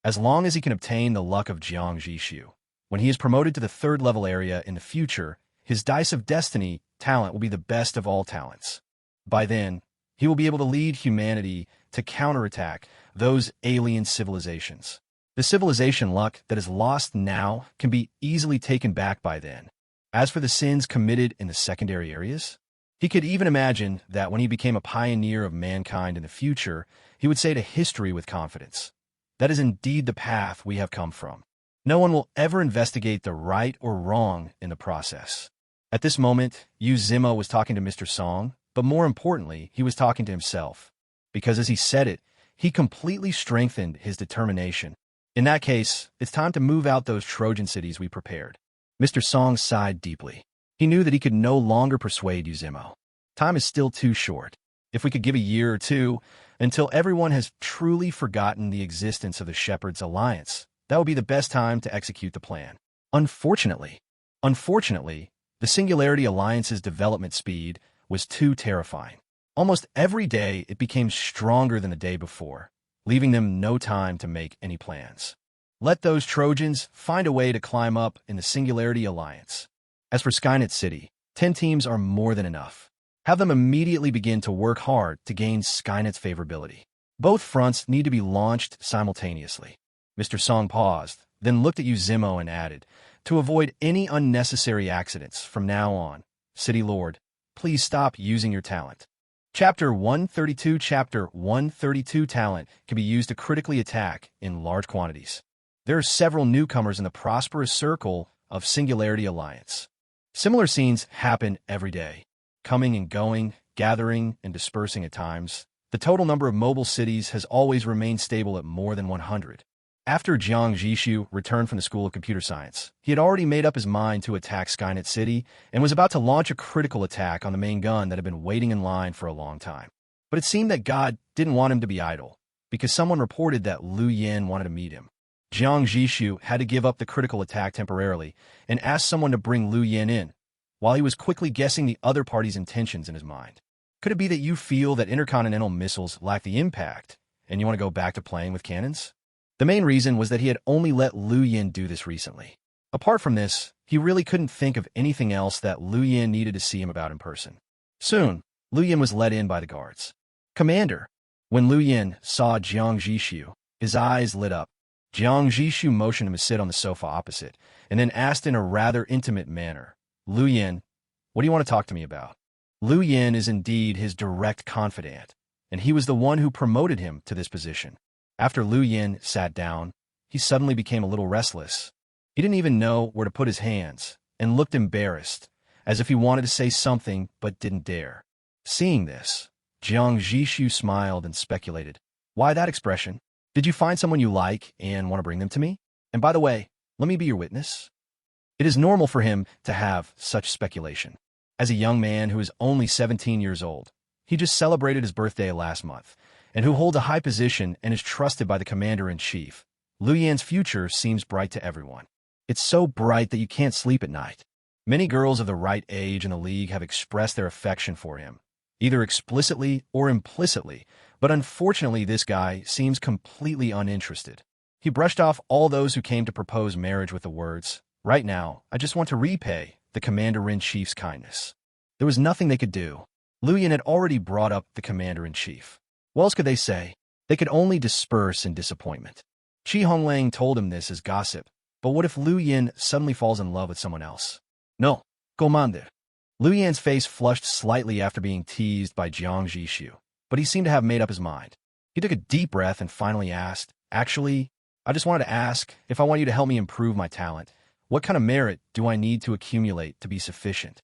As long as he can obtain the luck of Jiang Zhixu, when he is promoted to the 3rd level area in the future, his Dice of Destiny talent will be the best of all talents. By then, he will be able to lead humanity to counterattack those alien civilizations. The civilization luck that is lost now can be easily taken back by then. As for the sins committed in the secondary areas, he could even imagine that when he became a pioneer of mankind in the future, he would say to history with confidence, "That is indeed the path we have come from." No one will ever investigate the right or wrong in the process. At this moment, Zhixu was talking to Mr. Song, but more importantly, he was talking to himself. Because as he said it, he completely strengthened his determination. In that case, it's time to move out those Trojan cities we prepared. Mr. Song sighed deeply. He knew that he could no longer persuade Zhixu. Time is still too short. If we could give a year or two, until everyone has truly forgotten the existence of the Shepherd's Alliance, that would be the best time to execute the plan. Unfortunately, the Singularity Alliance's development speed was too terrifying. Almost every day it became stronger than the day before, leaving them no time to make any plans. Let those Trojans find a way to climb up in the Singularity Alliance. As for Skynet City, 10 teams are more than enough. Have them immediately begin to work hard to gain Skynet's favorability. Both fronts need to be launched simultaneously. Mr. Song paused, then looked at you Zimo and added, to avoid any unnecessary accidents from now on, City Lord, please stop using your talent. Chapter 132 Chapter 132 Talent can be used to critically attack in large quantities. There are several newcomers in the prosperous circle of Singularity Alliance. Similar scenes happen every day, coming and going, gathering and dispersing at times. The total number of mobile cities has always remained stable at more than 100. After Jiang Zhixu returned from the School of Computer Science, he had already made up his mind to attack Skynet City and was about to launch a critical attack on the main gun that had been waiting in line for a long time. But it seemed that God didn't want him to be idle, because someone reported that Liu Yin wanted to meet him. Jiang Zhixu had to give up the critical attack temporarily and asked someone to bring Liu Yin in, while he was quickly guessing the other party's intentions in his mind. Could it be that you feel that intercontinental missiles lack the impact, and you want to go back to playing with cannons? The main reason was that he had only let Liu Yin do this recently. Apart from this, he really couldn't think of anything else that Liu Yin needed to see him about in person. Soon, Liu Yin was let in by the guards. Commander! When Liu Yin saw Jiang Zhixu, his eyes lit up. Jiang Zhixu motioned him to sit on the sofa opposite, and then asked in a rather intimate manner, Liu Yin, what do you want to talk to me about? Liu Yin is indeed his direct confidant, and he was the one who promoted him to this position. After Liu Yin sat down, he suddenly became a little restless. He didn't even know where to put his hands, and looked embarrassed, as if he wanted to say something but didn't dare. Seeing this, Jiang Zhixu smiled and speculated, why that expression? Did you find someone you like and want to bring them to me? And by the way, let me be your witness. It is normal for him to have such speculation. As a young man who is only 17 years old, he just celebrated his birthday last month, and who holds a high position and is trusted by the commander-in-chief. Liu Yin's future seems bright to everyone. It's so bright that you can't sleep at night. Many girls of the right age in the league have expressed their affection for him, either explicitly or implicitly, but unfortunately this guy seems completely uninterested. He brushed off all those who came to propose marriage with the words, right now, I just want to repay the commander-in-chief's kindness. There was nothing they could do. Liu Yin had already brought up the commander-in-chief. What else could they say? They could only disperse in disappointment. Honglang told him this as gossip, but what if Liu Yin suddenly falls in love with someone else? No, commander. Liu Yin's face flushed slightly after being teased by Jiang Zhixu, but he seemed to have made up his mind. He took a deep breath and finally asked, actually, I just wanted to ask if I want you to help me improve my talent. What kind of merit do I need to accumulate to be sufficient?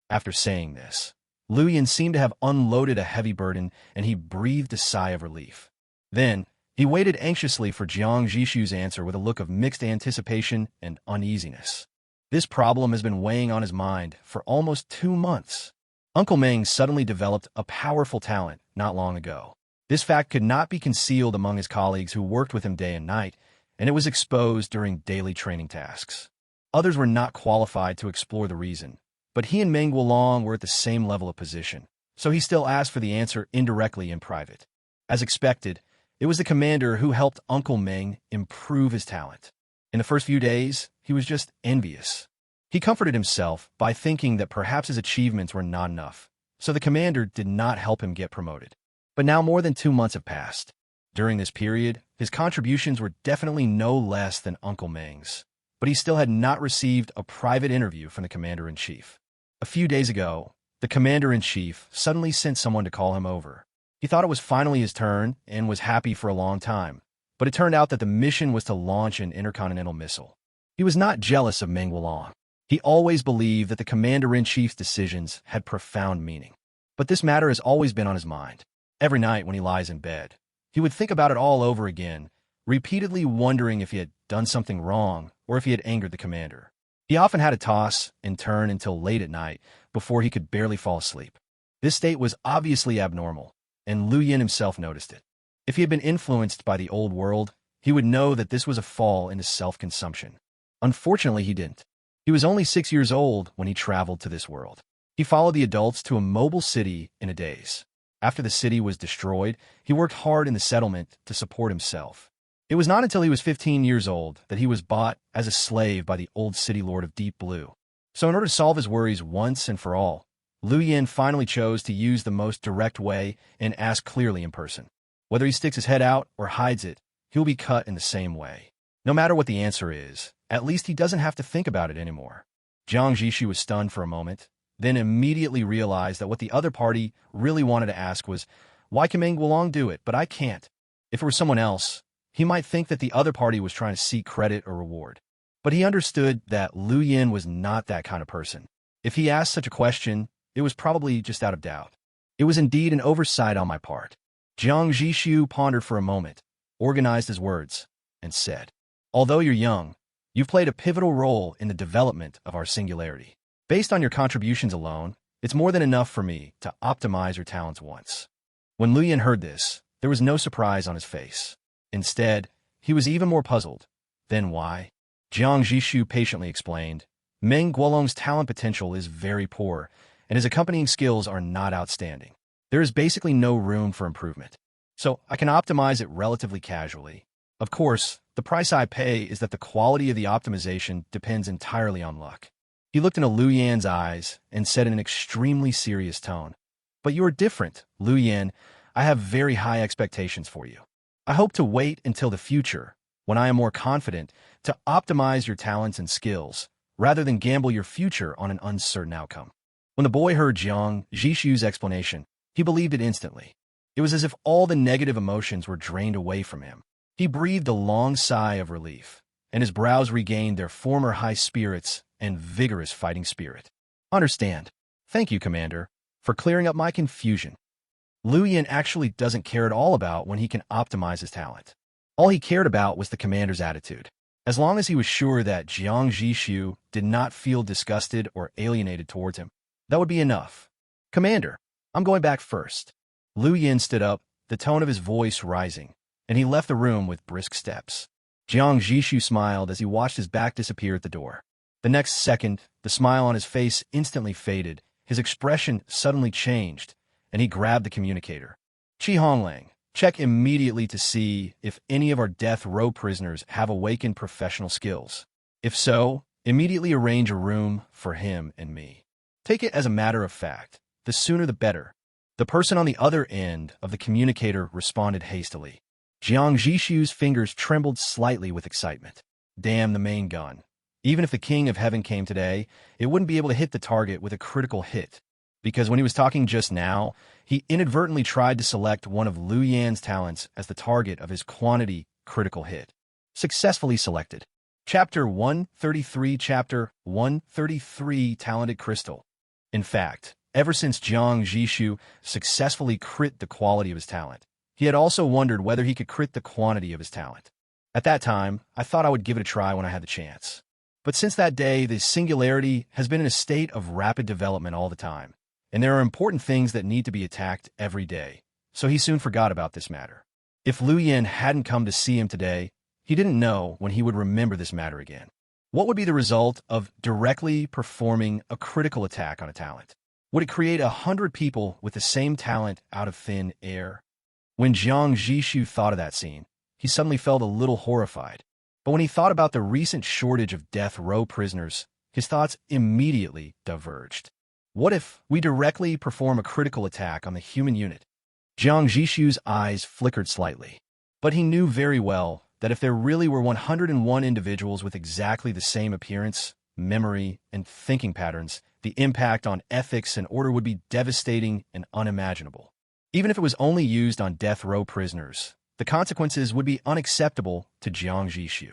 After saying this, Liu Yin seemed to have unloaded a heavy burden, and he breathed a sigh of relief. Then, he waited anxiously for Jiang Zhixu's answer with a look of mixed anticipation and uneasiness. This problem has been weighing on his mind for almost 2 months. Uncle Meng suddenly developed a powerful talent not long ago. This fact could not be concealed among his colleagues who worked with him day and night, and it was exposed during daily training tasks. Others were not qualified to explore the reason, but he and Meng Wulong were at the same level of position, so he still asked for the answer indirectly in private. As expected, it was the commander who helped Uncle Meng improve his talent. In the first few days, he was just envious. He comforted himself by thinking that perhaps his achievements were not enough, so the commander did not help him get promoted. But now more than 2 months have passed. During this period, his contributions were definitely no less than Uncle Meng's, but he still had not received a private interview from the commander-in-chief. A few days ago, the commander-in-chief suddenly sent someone to call him over. He thought it was finally his turn and was happy for a long time, but it turned out that the mission was to launch an intercontinental missile. He was not jealous of Meng Wulong. He always believed that the commander-in-chief's decisions had profound meaning. But this matter has always been on his mind. Every night when he lies in bed, he would think about it all over again, repeatedly wondering if he had done something wrong or if he had angered the commander. He often had to toss and turn until late at night before he could barely fall asleep. This state was obviously abnormal, and Liu Yin himself noticed it. If he had been influenced by the old world, he would know that this was a fall into self-consumption. Unfortunately, he didn't. He was only 6 years old when he traveled to this world. He followed the adults to a mobile city in a daze. After the city was destroyed, he worked hard in the settlement to support himself. It was not until he was 15 years old that he was bought as a slave by the old city lord of Deep Blue. So in order to solve his worries once and for all, Liu Yin finally chose to use the most direct way and ask clearly in person. Whether he sticks his head out or hides it, he'll be cut in the same way. No matter what the answer is, at least he doesn't have to think about it anymore. Jiang Zhixu was stunned for a moment, then immediately realized that what the other party really wanted to ask was, why can Meng Guolong do it, but I can't? If it were someone else, he might think that the other party was trying to seek credit or reward. But he understood that Liu Yin was not that kind of person. If he asked such a question, it was probably just out of doubt. It was indeed an oversight on my part. Jiang Zhixu pondered for a moment, organized his words, and said, although you're young, you've played a pivotal role in the development of our singularity. Based on your contributions alone, it's more than enough for me to optimize your talents once. When Liu Yin heard this, there was no surprise on his face. Instead, he was even more puzzled. Then why? Jiang Zhixu patiently explained, Meng Guolong's talent potential is very poor, and his accompanying skills are not outstanding. There is basically no room for improvement. So I can optimize it relatively casually. Of course, the price I pay is that the quality of the optimization depends entirely on luck. He looked into Liu Yan's eyes and said in an extremely serious tone, but you are different, Liu Yan. I have very high expectations for you. I hope to wait until the future, when I am more confident, to optimize your talents and skills, rather than gamble your future on an uncertain outcome. When the boy heard Jiang Zhixu's explanation, he believed it instantly. It was as if all the negative emotions were drained away from him. He breathed a long sigh of relief, and his brows regained their former high spirits and vigorous fighting spirit. Understand. Thank you, Commander, for clearing up my confusion. Liu Yin actually doesn't care at all about when he can optimize his talent. All he cared about was the commander's attitude. As long as he was sure that Jiang Zhixu did not feel disgusted or alienated towards him, that would be enough. Commander, I'm going back first. Liu Yin stood up, the tone of his voice rising, and he left the room with brisk steps. Jiang Zhixu smiled as he watched his back disappear at the door. The next second, the smile on his face instantly faded, his expression suddenly changed, and he grabbed the communicator. Honglang, check immediately to see if any of our death row prisoners have awakened professional skills. If so, immediately arrange a room for him and me. Take it as a matter of fact, the sooner the better. The person on the other end of the communicator responded hastily. Jiang Zhixu's fingers trembled slightly with excitement. Damn the main gun. Even if the King of Heaven came today, it wouldn't be able to hit the target with a critical hit. Because when he was talking just now, he inadvertently tried to select one of Liu Yan's talents as the target of his quantity critical hit. Successfully selected. Chapter 133 Chapter 133 Talented Crystal. In fact, ever since Jiang Zhixu successfully crit the quality of his talent, he had also wondered whether he could crit the quantity of his talent. At that time, I thought I would give it a try when I had the chance. But since that day, the singularity has been in a state of rapid development all the time, and there are important things that need to be attacked every day, so he soon forgot about this matter. If Liu Yin hadn't come to see him today, he didn't know when he would remember this matter again. What would be the result of directly performing a critical attack on a talent? Would it create 100 people with the same talent out of thin air? When Jiang Zhixu thought of that scene, he suddenly felt a little horrified. But when he thought about the recent shortage of death row prisoners, his thoughts immediately diverged. What if we directly perform a critical attack on the human unit? Jiang Zhixu's eyes flickered slightly. But he knew very well that if there really were 101 individuals with exactly the same appearance, memory, and thinking patterns, the impact on ethics and order would be devastating and unimaginable. Even if it was only used on death row prisoners, the consequences would be unacceptable to Jiang Zhixu.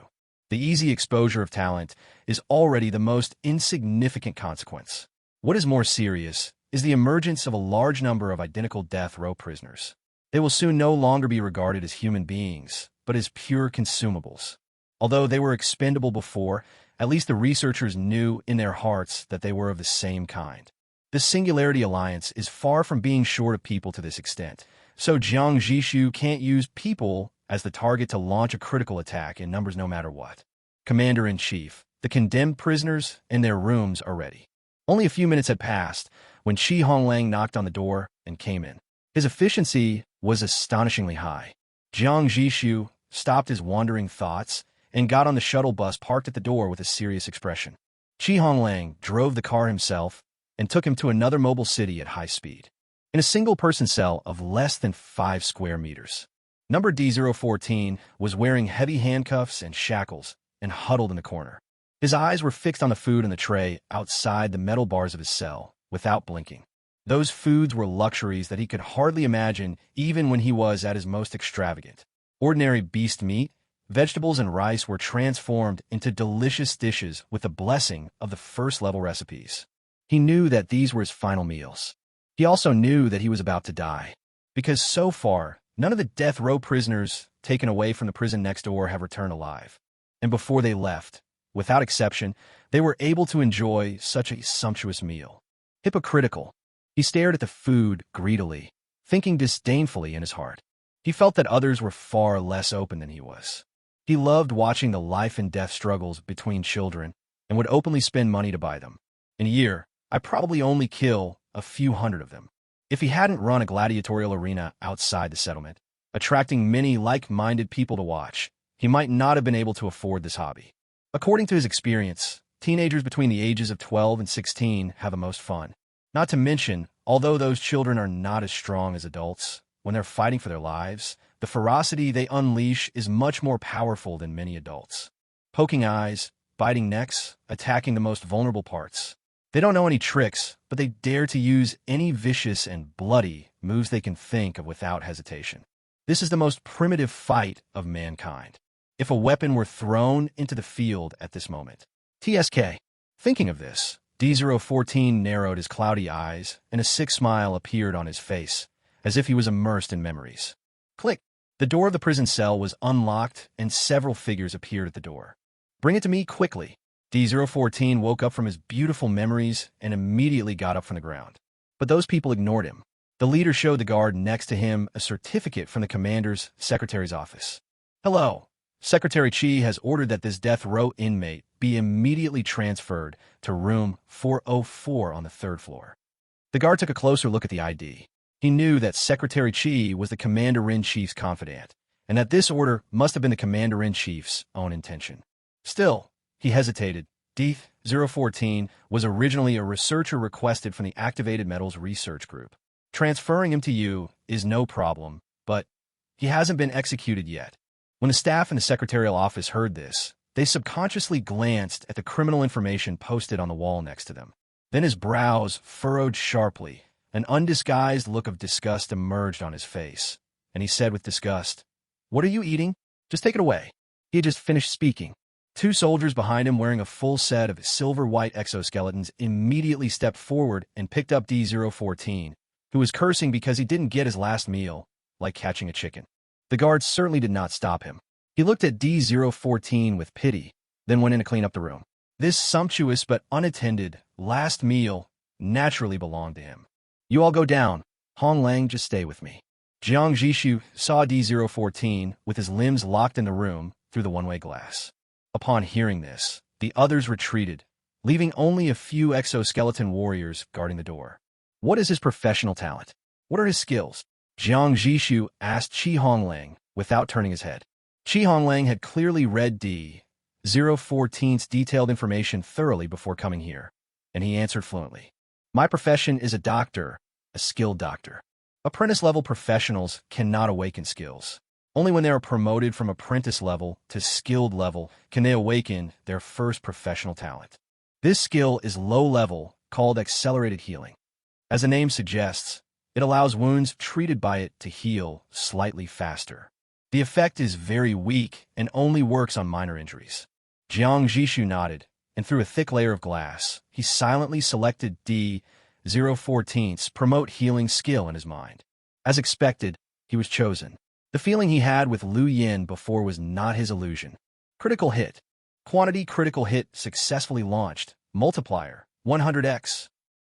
The easy exposure of talent is already the most insignificant consequence. What is more serious is the emergence of a large number of identical death row prisoners. They will soon no longer be regarded as human beings, but as pure consumables. Although they were expendable before, at least the researchers knew in their hearts that they were of the same kind. The Singularity Alliance is far from being short of people to this extent, so Jiang Zhixu can't use people as the target to launch a critical attack in numbers no matter what. Commander-in-Chief, the condemned prisoners and their rooms are ready. Only a few minutes had passed when Honglang knocked on the door and came in. His efficiency was astonishingly high. Jiang Zhixu stopped his wandering thoughts and got on the shuttle bus parked at the door with a serious expression. Honglang drove the car himself and took him to another mobile city at high speed. In a single-person cell of less than 5 square meters. Number D014 was wearing heavy handcuffs and shackles and huddled in the corner. His eyes were fixed on the food in the tray outside the metal bars of his cell, without blinking. Those foods were luxuries that he could hardly imagine even when he was at his most extravagant. Ordinary beast meat, vegetables, and rice were transformed into delicious dishes with the blessing of the first-level recipes. He knew that these were his final meals. He also knew that he was about to die, because so far, none of the death row prisoners taken away from the prison next door have returned alive. And before they left, without exception, they were able to enjoy such a sumptuous meal. Hypocritical, he stared at the food greedily, thinking disdainfully in his heart. He felt that others were far less open than he was. He loved watching the life and death struggles between children and would openly spend money to buy them. In a year, I'd probably only kill a few hundred of them. If he hadn't run a gladiatorial arena outside the settlement, attracting many like-minded people to watch, he might not have been able to afford this hobby. According to his experience, teenagers between the ages of 12 and 16 have the most fun. Not to mention, although those children are not as strong as adults, when they're fighting for their lives, the ferocity they unleash is much more powerful than many adults. Poking eyes, biting necks, attacking the most vulnerable parts. They don't know any tricks, but they dare to use any vicious and bloody moves they can think of without hesitation. This is the most primitive fight of mankind. If a weapon were thrown into the field at this moment. TSK. Thinking of this, D014 narrowed his cloudy eyes, and a sick smile appeared on his face, as if he was immersed in memories. Click. The door of the prison cell was unlocked, and several figures appeared at the door. Bring it to me quickly. D014 woke up from his beautiful memories and immediately got up from the ground. But those people ignored him. The leader showed the guard next to him a certificate from the commander's secretary's office. Hello. Secretary Chi has ordered that this death row inmate be immediately transferred to room 404 on the 3rd floor. The guard took a closer look at the ID. He knew that Secretary Chi was the Commander-in-Chief's confidant, and that this order must have been the Commander-in-Chief's own intention. Still, he hesitated. D014 was originally a researcher requested from the Activated Metals Research Group. Transferring him to you is no problem, but he hasn't been executed yet. When the staff in the secretarial office heard this, they subconsciously glanced at the criminal information posted on the wall next to them. Then his brows furrowed sharply. An undisguised look of disgust emerged on his face, and he said with disgust, "What are you eating? Just take it away." He had just finished speaking. 2 soldiers behind him wearing a full set of silver-white exoskeletons immediately stepped forward and picked up D014, who was cursing because he didn't get his last meal, like catching a chicken. The guards certainly did not stop him. He looked at D014 with pity, then went in to clean up the room. This sumptuous but unattended last meal naturally belonged to him. "You all go down. Honglang, just stay with me." Jiang Zhixu saw D014 with his limbs locked in the room through the one-way glass. Upon hearing this, the others retreated, leaving only a few exoskeleton warriors guarding the door. What is his professional talent? What are his skills? Jiang Zhixu asked Honglang without turning his head. Honglang had clearly read D014's detailed information thoroughly before coming here, and he answered fluently. "My profession is a doctor, a skilled doctor. Apprentice-level professionals cannot awaken skills. Only when they are promoted from apprentice level to skilled level can they awaken their first professional talent. This skill is low-level, called accelerated healing. As the name suggests, it allows wounds treated by it to heal slightly faster. The effect is very weak and only works on minor injuries." Jiang Zhixu nodded, and through a thick layer of glass, he silently selected D014's promote healing skill in his mind. As expected, he was chosen. The feeling he had with Liu Yin before was not his illusion. Critical hit. Quantity critical hit successfully launched. Multiplier, 100x.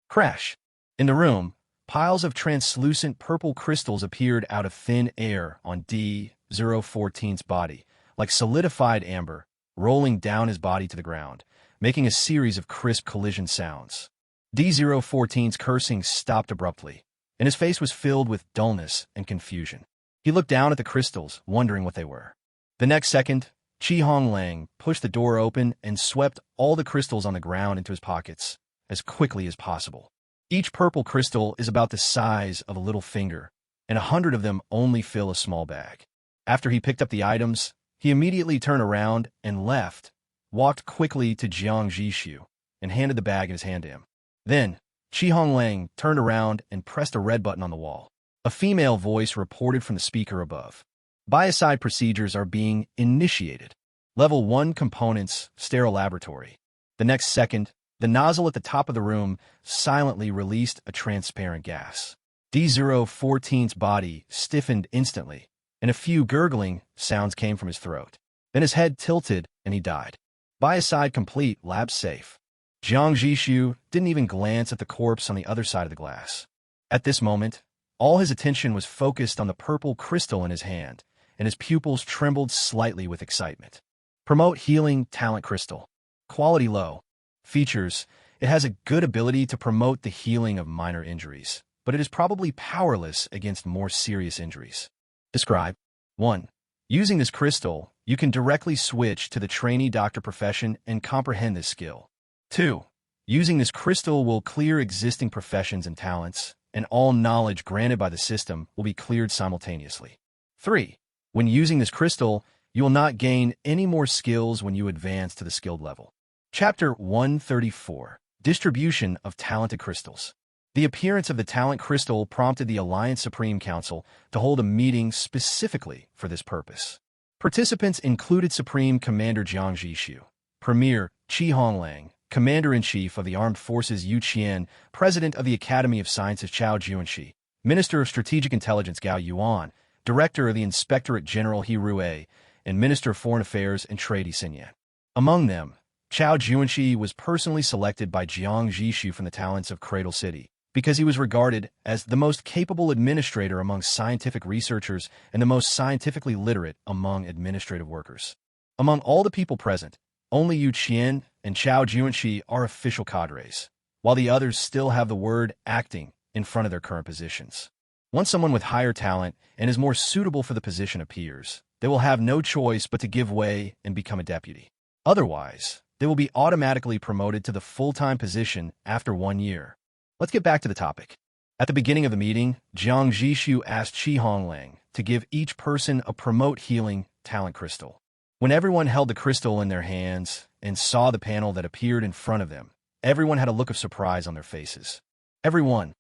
Crash. In the room, piles of translucent purple crystals appeared out of thin air on D014's body, like solidified amber, rolling down his body to the ground, making a series of crisp collision sounds. D014's cursing stopped abruptly, and his face was filled with dullness and confusion. He looked down at the crystals, wondering what they were. The next second, Honglang pushed the door open and swept all the crystals on the ground into his pockets as quickly as possible. Each purple crystal is about the size of a little finger, and 100 of them only fill a small bag. After he picked up the items, he immediately turned around and left, walked quickly to Jiang Zhixu, and handed the bag in his hand to him. Then, Honglang turned around and pressed a red button on the wall. A female voice reported from the speaker above. Biocide procedures are being initiated. Level 1 components, sterile laboratory. The next second, the nozzle at the top of the room silently released a transparent gas. D014's body stiffened instantly, and a few gurgling sounds came from his throat. Then his head tilted, and he died. Biocide complete, lab safe. Jiang Zhixu didn't even glance at the corpse on the other side of the glass. At this moment, all his attention was focused on the purple crystal in his hand, and his pupils trembled slightly with excitement. Promote healing talent crystal. Quality low. Features: it has a good ability to promote the healing of minor injuries, but it is probably powerless against more serious injuries. Describe. 1. Using this crystal, you can directly switch to the trainee doctor profession and comprehend this skill. 2. Using this crystal will clear existing professions and talents, and all knowledge granted by the system will be cleared simultaneously. 3. When using this crystal, you will not gain any more skills when you advance to the skilled level. Chapter 134. Distribution of Talented Crystals. The appearance of the talent crystal prompted the Alliance Supreme Council to hold a meeting specifically for this purpose. Participants included Supreme Commander Jiang Zhixu, Premier Honglang, Commander-in-Chief of the Armed Forces Yu Qian, President of the Academy of Sciences Chao Juanxi, Minister of Strategic Intelligence Gao Yuan, Director of the Inspectorate General He Rue, and Minister of Foreign Affairs and Trade Xinyan. Among them, Chao Juanxi was personally selected by Jiang Zhixu from the talents of Cradle City because he was regarded as the most capable administrator among scientific researchers and the most scientifically literate among administrative workers. Among all the people present, only Yu Qian and Chao Juanxi are official cadres, while the others still have the word acting in front of their current positions. Once someone with higher talent and is more suitable for the position appears, they will have no choice but to give way and become a deputy. Otherwise, they will be automatically promoted to the full-time position after 1 year. Let's get back to the topic. At the beginning of the meeting, Jiang Zhixu asked Honglang to give each person a promote healing talent crystal. When everyone held the crystal in their hands and saw the panel that appeared in front of them, everyone had a look of surprise on their faces. Everyone.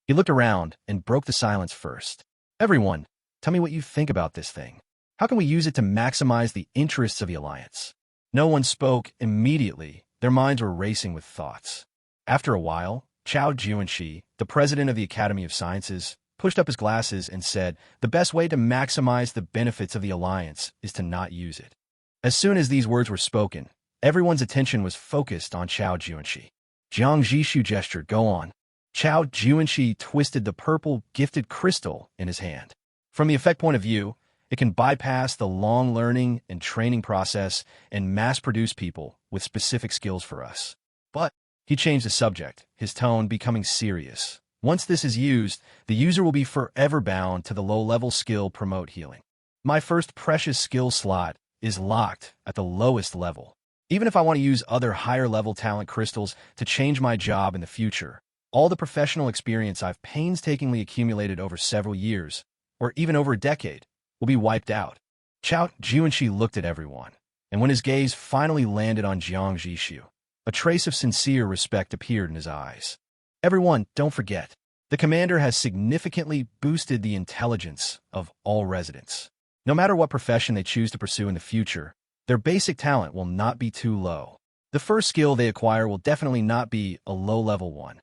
He looked around and broke the silence first. Everyone, tell me what you think about this thing. How can we use it to maximize the interests of the Alliance? No one spoke immediately. Their minds were racing with thoughts. After a while, Chao Juanxi, the president of the Academy of Sciences, pushed up his glasses and said, "The best way to maximize the benefits of the Alliance is to not use it." As soon as these words were spoken, everyone's attention was focused on Chao Juanxi. Jiang Zhixu gestured, "Go on." Chao Juanxi twisted the purple gifted crystal in his hand. From the effect point of view, it can bypass the long learning and training process and mass-produce people with specific skills for us. But he changed the subject, his tone becoming serious. Once this is used, the user will be forever bound to the low-level skill promote healing. My first precious skill slot is locked at the lowest level. Even if I want to use other higher-level talent crystals to change my job in the future, all the professional experience I've painstakingly accumulated over several years, or even over a decade, will be wiped out. Chao Juanxi looked at everyone, and when his gaze finally landed on Jiang Zhixu, a trace of sincere respect appeared in his eyes. Everyone, don't forget, the commander has significantly boosted the intelligence of all residents. No matter what profession they choose to pursue in the future, their basic talent will not be too low. The first skill they acquire will definitely not be a low-level one.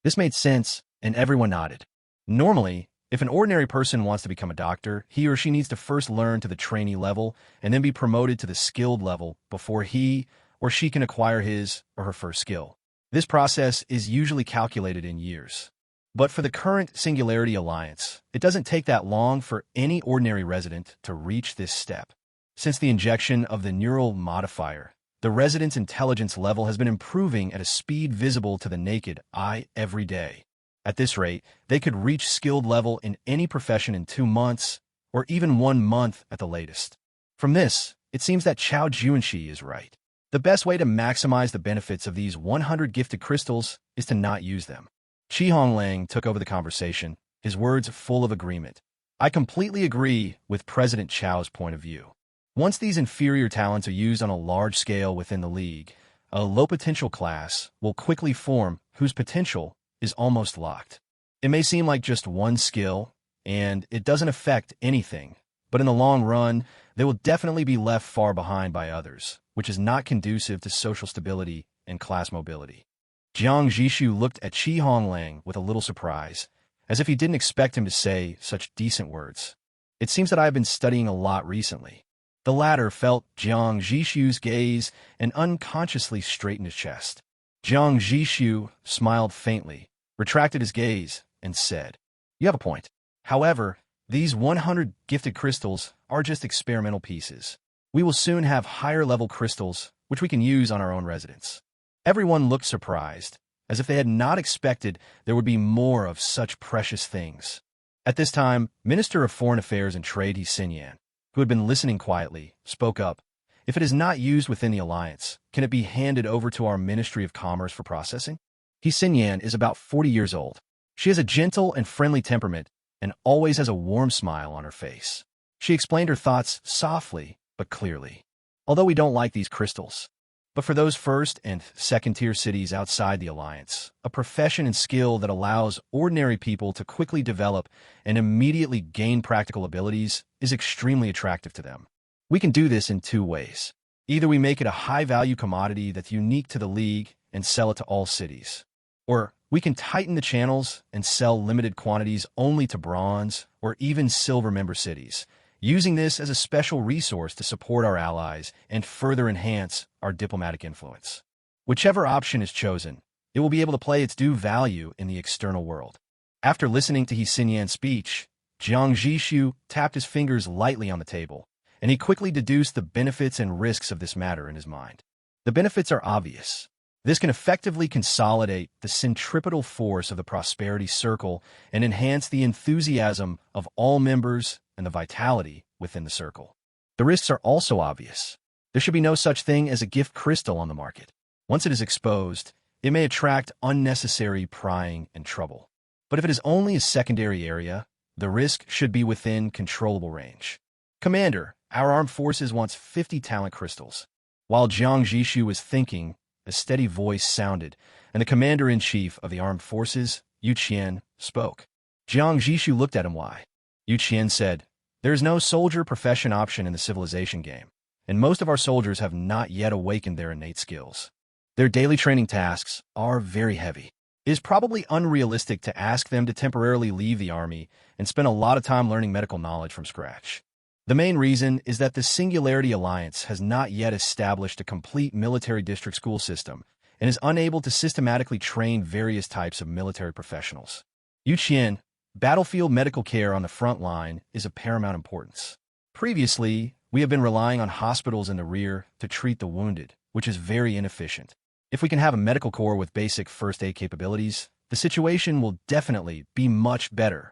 This made sense, and everyone nodded. Normally, if an ordinary person wants to become a doctor, he or she needs to first learn to the trainee level and then be promoted to the skilled level before he or she can acquire his or her first skill. This process is usually calculated in years. But for the current Singularity Alliance, it doesn't take that long for any ordinary resident to reach this step. Since the injection of the neural modifier, the resident's intelligence level has been improving at a speed visible to the naked eye every day. At this rate, they could reach skilled level in any profession in 2 months, or even 1 month at the latest. From this, it seems that Chao Juanxi is right. The best way to maximize the benefits of these 100 gifted crystals is to not use them. Honglang took over the conversation, his words full of agreement. I completely agree with President Chao's point of view. Once these inferior talents are used on a large scale within the League, a low-potential class will quickly form whose potential is almost locked. It may seem like just one skill, and it doesn't affect anything, but in the long run, they will definitely be left far behind by others, which is not conducive to social stability and class mobility. Jiang Zhixu looked at Honglang with a little surprise, as if he didn't expect him to say such decent words. It seems that I have been studying a lot recently. The latter felt Jiang Zhixu's gaze and unconsciously straightened his chest. Jiang Zhixu smiled faintly, retracted his gaze, and said, "You have a point. However, these 100 gifted crystals are just experimental pieces. We will soon have higher-level crystals, which we can use on our own residents." Everyone looked surprised, as if they had not expected there would be more of such precious things. At this time, Minister of Foreign Affairs and Trade He Xinyan, who had been listening quietly, spoke up. "If it is not used within the alliance, can it be handed over to our Ministry of Commerce for processing?" He Xinyan is about 40 years old. She has a gentle and friendly temperament and always has a warm smile on her face. She explained her thoughts softly but clearly. "Although we don't like these crystals, but for those first- and second-tier cities outside the alliance, a profession and skill that allows ordinary people to quickly develop and immediately gain practical abilities is extremely attractive to them. We can do this in two ways. Either we make it a high-value commodity that's unique to the League and sell it to all cities, or we can tighten the channels and sell limited quantities only to bronze or even silver member cities, using this as a special resource to support our allies and further enhance our diplomatic influence. Whichever option is chosen, it will be able to play its due value in the external world." After listening to He Xinyan's speech, Jiang Zhixu tapped his fingers lightly on the table, and he quickly deduced the benefits and risks of this matter in his mind. The benefits are obvious. This can effectively consolidate the centripetal force of the prosperity circle and enhance the enthusiasm of all members and the vitality within the circle. The risks are also obvious. There should be no such thing as a gift crystal on the market. Once it is exposed, it may attract unnecessary prying and trouble. But if it is only a secondary area, the risk should be within controllable range. "Commander, our armed forces wants 50 talent crystals." While Jiang Zhixu was thinking, a steady voice sounded, and the commander-in-chief of the armed forces, Yu Qian, spoke. Jiang Zhixu looked at him. "Why?" Yu Qian said, "There is no soldier profession option in the civilization game, and most of our soldiers have not yet awakened their innate skills. Their daily training tasks are very heavy. It is probably unrealistic to ask them to temporarily leave the army and spend a lot of time learning medical knowledge from scratch. The main reason is that the Singularity Alliance has not yet established a complete military district school system and is unable to systematically train various types of military professionals. Yu Qian, battlefield medical care on the front line is of paramount importance. Previously, we have been relying on hospitals in the rear to treat the wounded, which is very inefficient. If we can have a medical corps with basic first aid capabilities, the situation will definitely be much better."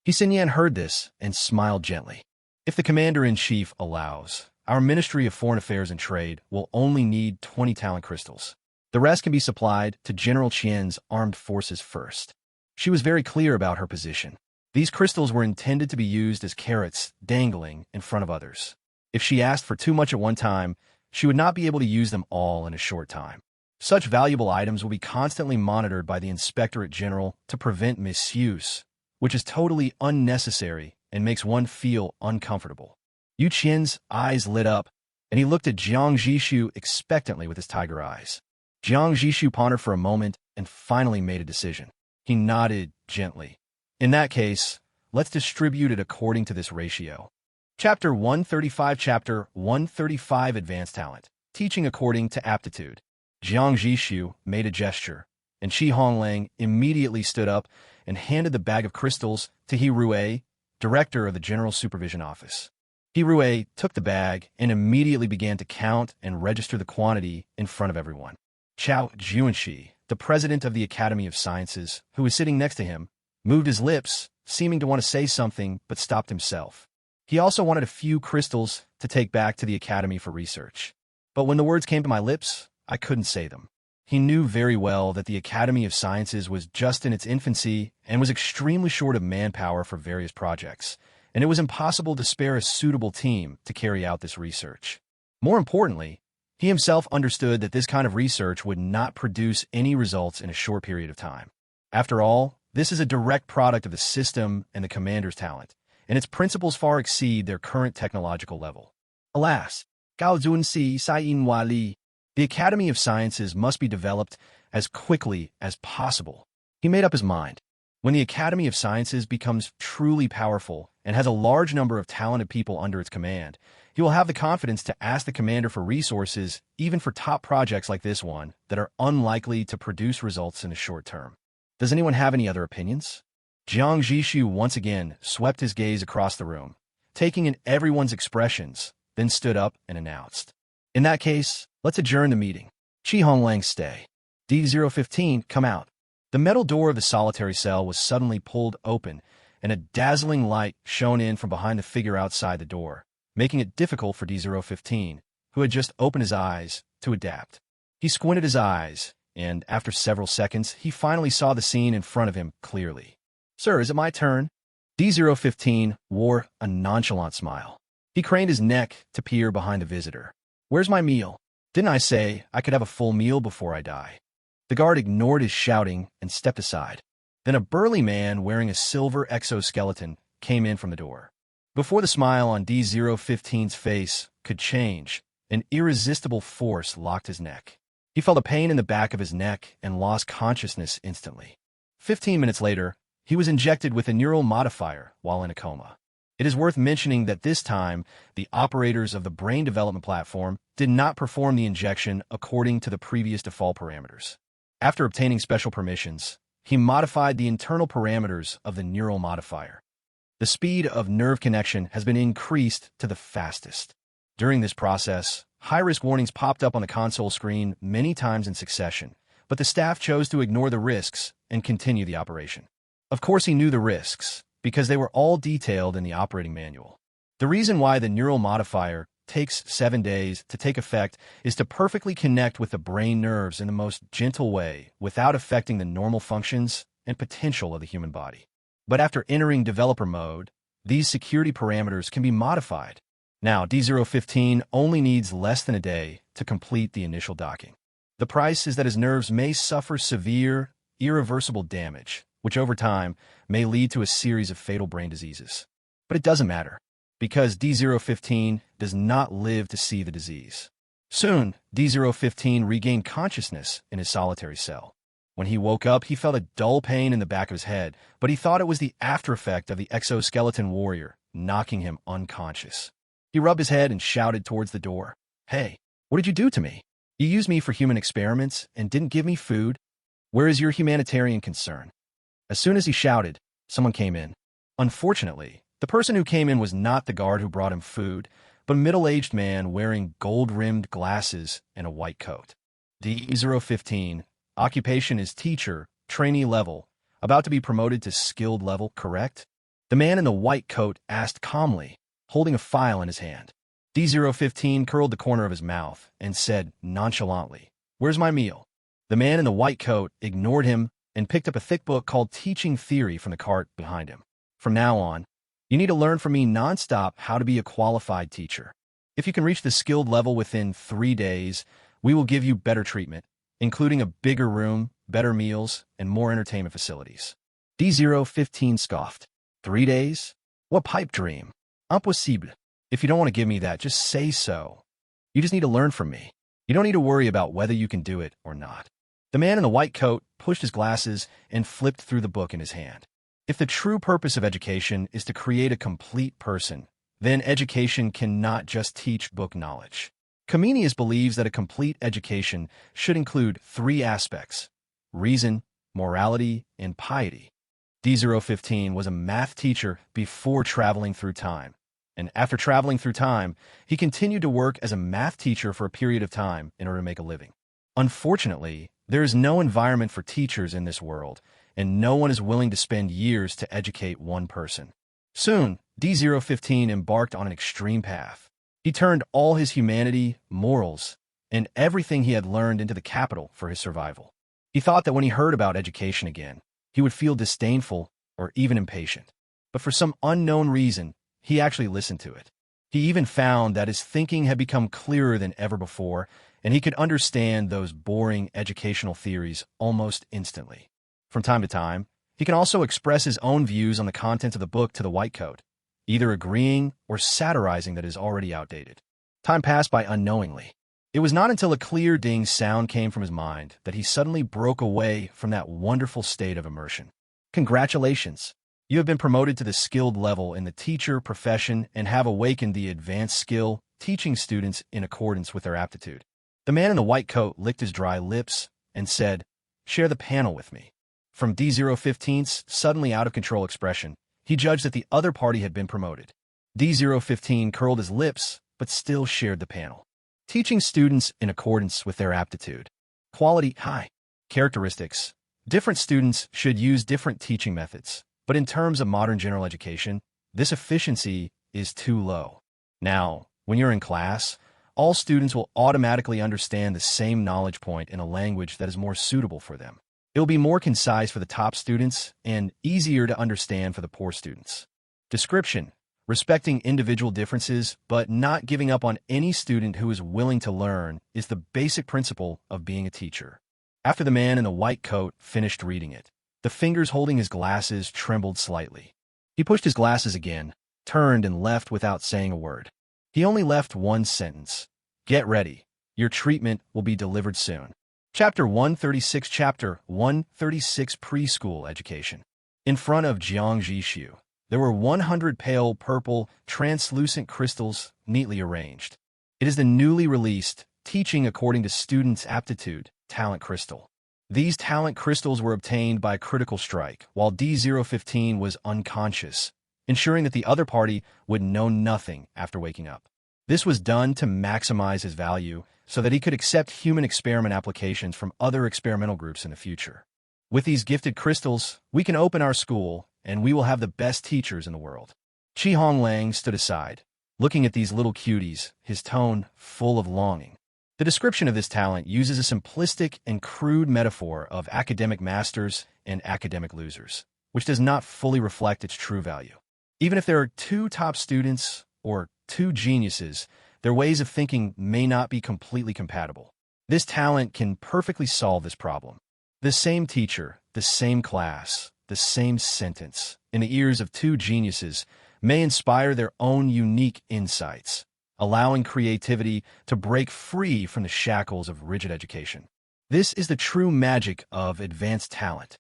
He Xinyan heard this and smiled gently. "If the commander-in-chief allows, our Ministry of Foreign Affairs and Trade will only need 20 talent crystals. The rest can be supplied to General Qian's armed forces first." She was very clear about her position. These crystals were intended to be used as carrots dangling in front of others. If she asked for too much at one time, she would not be able to use them all in a short time. Such valuable items will be constantly monitored by the Inspectorate General to prevent misuse, which is totally unnecessary and makes one feel uncomfortable. Yu Qian's eyes lit up, and he looked at Jiang Zhixu expectantly with his tiger eyes. Jiang Zhixu pondered for a moment and finally made a decision. He nodded gently. "In that case, let's distribute it according to this ratio." Chapter 135 Chapter 135 Advanced Talent. Teaching according to aptitude. Jiang Zhixu made a gesture, and Honglang immediately stood up and handed the bag of crystals to He Rui, director of the General Supervision Office. He Rui took the bag and immediately began to count and register the quantity in front of everyone. Chao Juanxi, the president of the Academy of Sciences, who was sitting next to him, moved his lips, seeming to want to say something but stopped himself. He also wanted a few crystals to take back to the academy for research. But when the words came to my lips, I couldn't say them. He knew very well that the Academy of Sciences was just in its infancy and was extremely short of manpower for various projects, and it was impossible to spare a suitable team to carry out this research. More importantly, he himself understood that this kind of research would not produce any results in a short period of time. After all, this is a direct product of the system and the commander's talent, and its principles far exceed their current technological level. Alas, the Academy of Sciences must be developed as quickly as possible. He made up his mind. When the Academy of Sciences becomes truly powerful and has a large number of talented people under its command, he will have the confidence to ask the commander for resources, even for top projects like this one, that are unlikely to produce results in a short term. Does anyone have any other opinions? Jiang Zhixu once again swept his gaze across the room, taking in everyone's expressions, then stood up and announced, "In that case, let's adjourn the meeting. Honglang, stay. D015, come out." The metal door of the solitary cell was suddenly pulled open, and a dazzling light shone in from behind the figure outside the door, making it difficult for D015, who had just opened his eyes, to adapt. He squinted his eyes, and after several seconds, he finally saw the scene in front of him clearly. "Sir, is it my turn?" D015 wore a nonchalant smile. He craned his neck to peer behind the visitor. "Where's my meal? Didn't I say I could have a full meal before I die?" The guard ignored his shouting and stepped aside. Then a burly man wearing a silver exoskeleton came in from the door. Before the smile on D015's face could change, an irresistible force locked his neck. He felt a pain in the back of his neck and lost consciousness instantly. 15 minutes later, he was injected with a neural modifier while in a coma. It is worth mentioning that this time, the operators of the brain development platform did not perform the injection according to the previous default parameters. After obtaining special permissions, he modified the internal parameters of the neural modifier. The speed of nerve connection has been increased to the fastest. During this process, high-risk warnings popped up on the console screen many times in succession, but the staff chose to ignore the risks and continue the operation. Of course, he knew the risks, because they were all detailed in the operating manual. The reason why the neural modifier takes 7 days to take effect is to perfectly connect with the brain nerves in the most gentle way without affecting the normal functions and potential of the human body. But after entering developer mode, these security parameters can be modified. Now, D015 only needs less than a day to complete the initial docking. The price is that his nerves may suffer severe, irreversible damage, which over time may lead to a series of fatal brain diseases. But it doesn't matter, because D015 does not live to see the disease. Soon, D015 regained consciousness in his solitary cell. When he woke up, he felt a dull pain in the back of his head, but he thought it was the after effect of the exoskeleton warrior knocking him unconscious. He rubbed his head and shouted towards the door, "Hey, what did you do to me? You used me for human experiments and didn't give me food? Where is your humanitarian concern?" As soon as he shouted, someone came in. Unfortunately, the person who came in was not the guard who brought him food, but a middle-aged man wearing gold-rimmed glasses and a white coat. D015, occupation is teacher, trainee level, about to be promoted to skilled level, correct? The man in the white coat asked calmly, holding a file in his hand. D015 curled the corner of his mouth and said nonchalantly, "Where's my meal?" The man in the white coat ignored him and picked up a thick book called Teaching Theory from the cart behind him. "From now on, you need to learn from me nonstop how to be a qualified teacher. If you can reach the skilled level within 3 days, we will give you better treatment, including a bigger room, better meals, and more entertainment facilities." D015 scoffed. 3 days? What pipe dream? Impossible. If you don't want to give me that, just say so. You just need to learn from me. You don't need to worry about whether you can do it or not. The man in the white coat pushed his glasses and flipped through the book in his hand. If the true purpose of education is to create a complete person, then education cannot just teach book knowledge. Comenius believes that a complete education should include 3 aspects: reason, morality, and piety. D015 was a math teacher before traveling through time, and after traveling through time, he continued to work as a math teacher for a period of time in order to make a living. Unfortunately, there is no environment for teachers in this world, and no one is willing to spend years to educate one person. Soon, D015 embarked on an extreme path. He turned all his humanity, morals, and everything he had learned into the capital for his survival. He thought that when he heard about education again, he would feel disdainful or even impatient. But for some unknown reason, he actually listened to it. He even found that his thinking had become clearer than ever before, and he could understand those boring educational theories almost instantly. From time to time, he can also express his own views on the content of the book to the white coat, either agreeing or satirizing that it is already outdated. Time passed by unknowingly. It was not until a clear ding sound came from his mind that he suddenly broke away from that wonderful state of immersion. Congratulations! You have been promoted to the skilled level in the teacher profession and have awakened the advanced skill teaching students in accordance with their aptitude. The man in the white coat licked his dry lips and said, "Share the panel with me." From D015's suddenly out-of-control expression, he judged that the other party had been promoted. D015 curled his lips, but still shared the panel. Teaching students in accordance with their aptitude. Quality high. Characteristics. Different students should use different teaching methods, but in terms of modern general education, this efficiency is too low. Now, when you're in class, all students will automatically understand the same knowledge point in a language that is more suitable for them. It will be more concise for the top students and easier to understand for the poor students. Description. Respecting individual differences, but not giving up on any student who is willing to learn is the basic principle of being a teacher. After the man in the white coat finished reading it, the fingers holding his glasses trembled slightly. He pushed his glasses again, turned and left without saying a word. He only left one sentence. Get ready. Your treatment will be delivered soon. Chapter 136 Chapter 136 Preschool Education. In front of Jiang Zhixu, there were 100 pale purple, translucent crystals neatly arranged. It is the newly released Teaching According to Students' Aptitude Talent Crystal. These talent crystals were obtained by critical strike, while D015 was unconscious, ensuring that the other party would know nothing after waking up. This was done to maximize his value so that he could accept human experiment applications from other experimental groups in the future. With these gifted crystals, we can open our school, and we will have the best teachers in the world. Honglang stood aside, looking at these little cuties, his tone full of longing. The description of this talent uses a simplistic and crude metaphor of academic masters and academic losers, which does not fully reflect its true value. Even if there are two top students or two geniuses, their ways of thinking may not be completely compatible. This talent can perfectly solve this problem. The same teacher, the same class, the same sentence, in the ears of two geniuses may inspire their own unique insights, allowing creativity to break free from the shackles of rigid education. This is the true magic of advanced talent.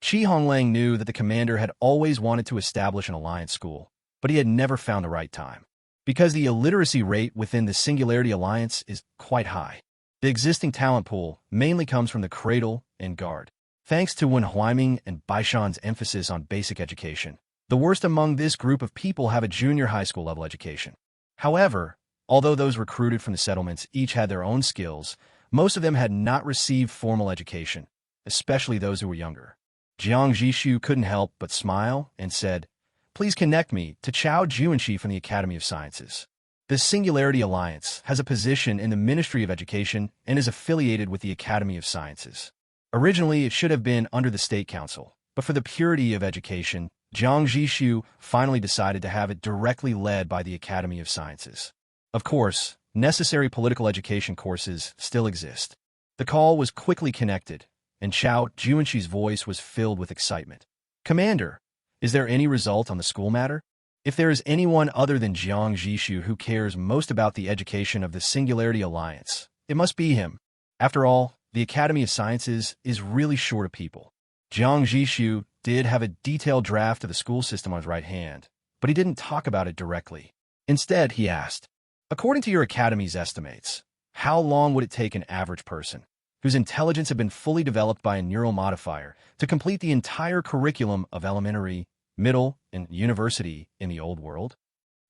Honglang knew that the commander had always wanted to establish an alliance school, but he had never found the right time. Because the illiteracy rate within the Singularity Alliance is quite high. The existing talent pool mainly comes from the Cradle and Guard. Thanks to Wen Huaiming and Baishan's emphasis on basic education, the worst among this group of people have a junior high school level education. However, although those recruited from the settlements each had their own skills, most of them had not received formal education, especially those who were younger. Jiang Zhixu couldn't help but smile and said, "Please connect me to Chao Juanxi from the Academy of Sciences." The Singularity Alliance has a position in the Ministry of Education and is affiliated with the Academy of Sciences. Originally, it should have been under the State Council, but for the purity of education, Jiang Zhixu finally decided to have it directly led by the Academy of Sciences. Of course, necessary political education courses still exist. The call was quickly connected, and Chao Juanxi's voice was filled with excitement. "Commander, is there any result on the school matter? If there is anyone other than Jiang Zhixu who cares most about the education of the Singularity Alliance, it must be him. After all, the Academy of Sciences is really short of people." Jiang Zhixu did have a detailed draft of the school system on his right hand, but he didn't talk about it directly. Instead, he asked, "According to your Academy's estimates, how long would it take an average person, whose intelligence had been fully developed by a neural modifier, to complete the entire curriculum of elementary, middle, and university in the old world?"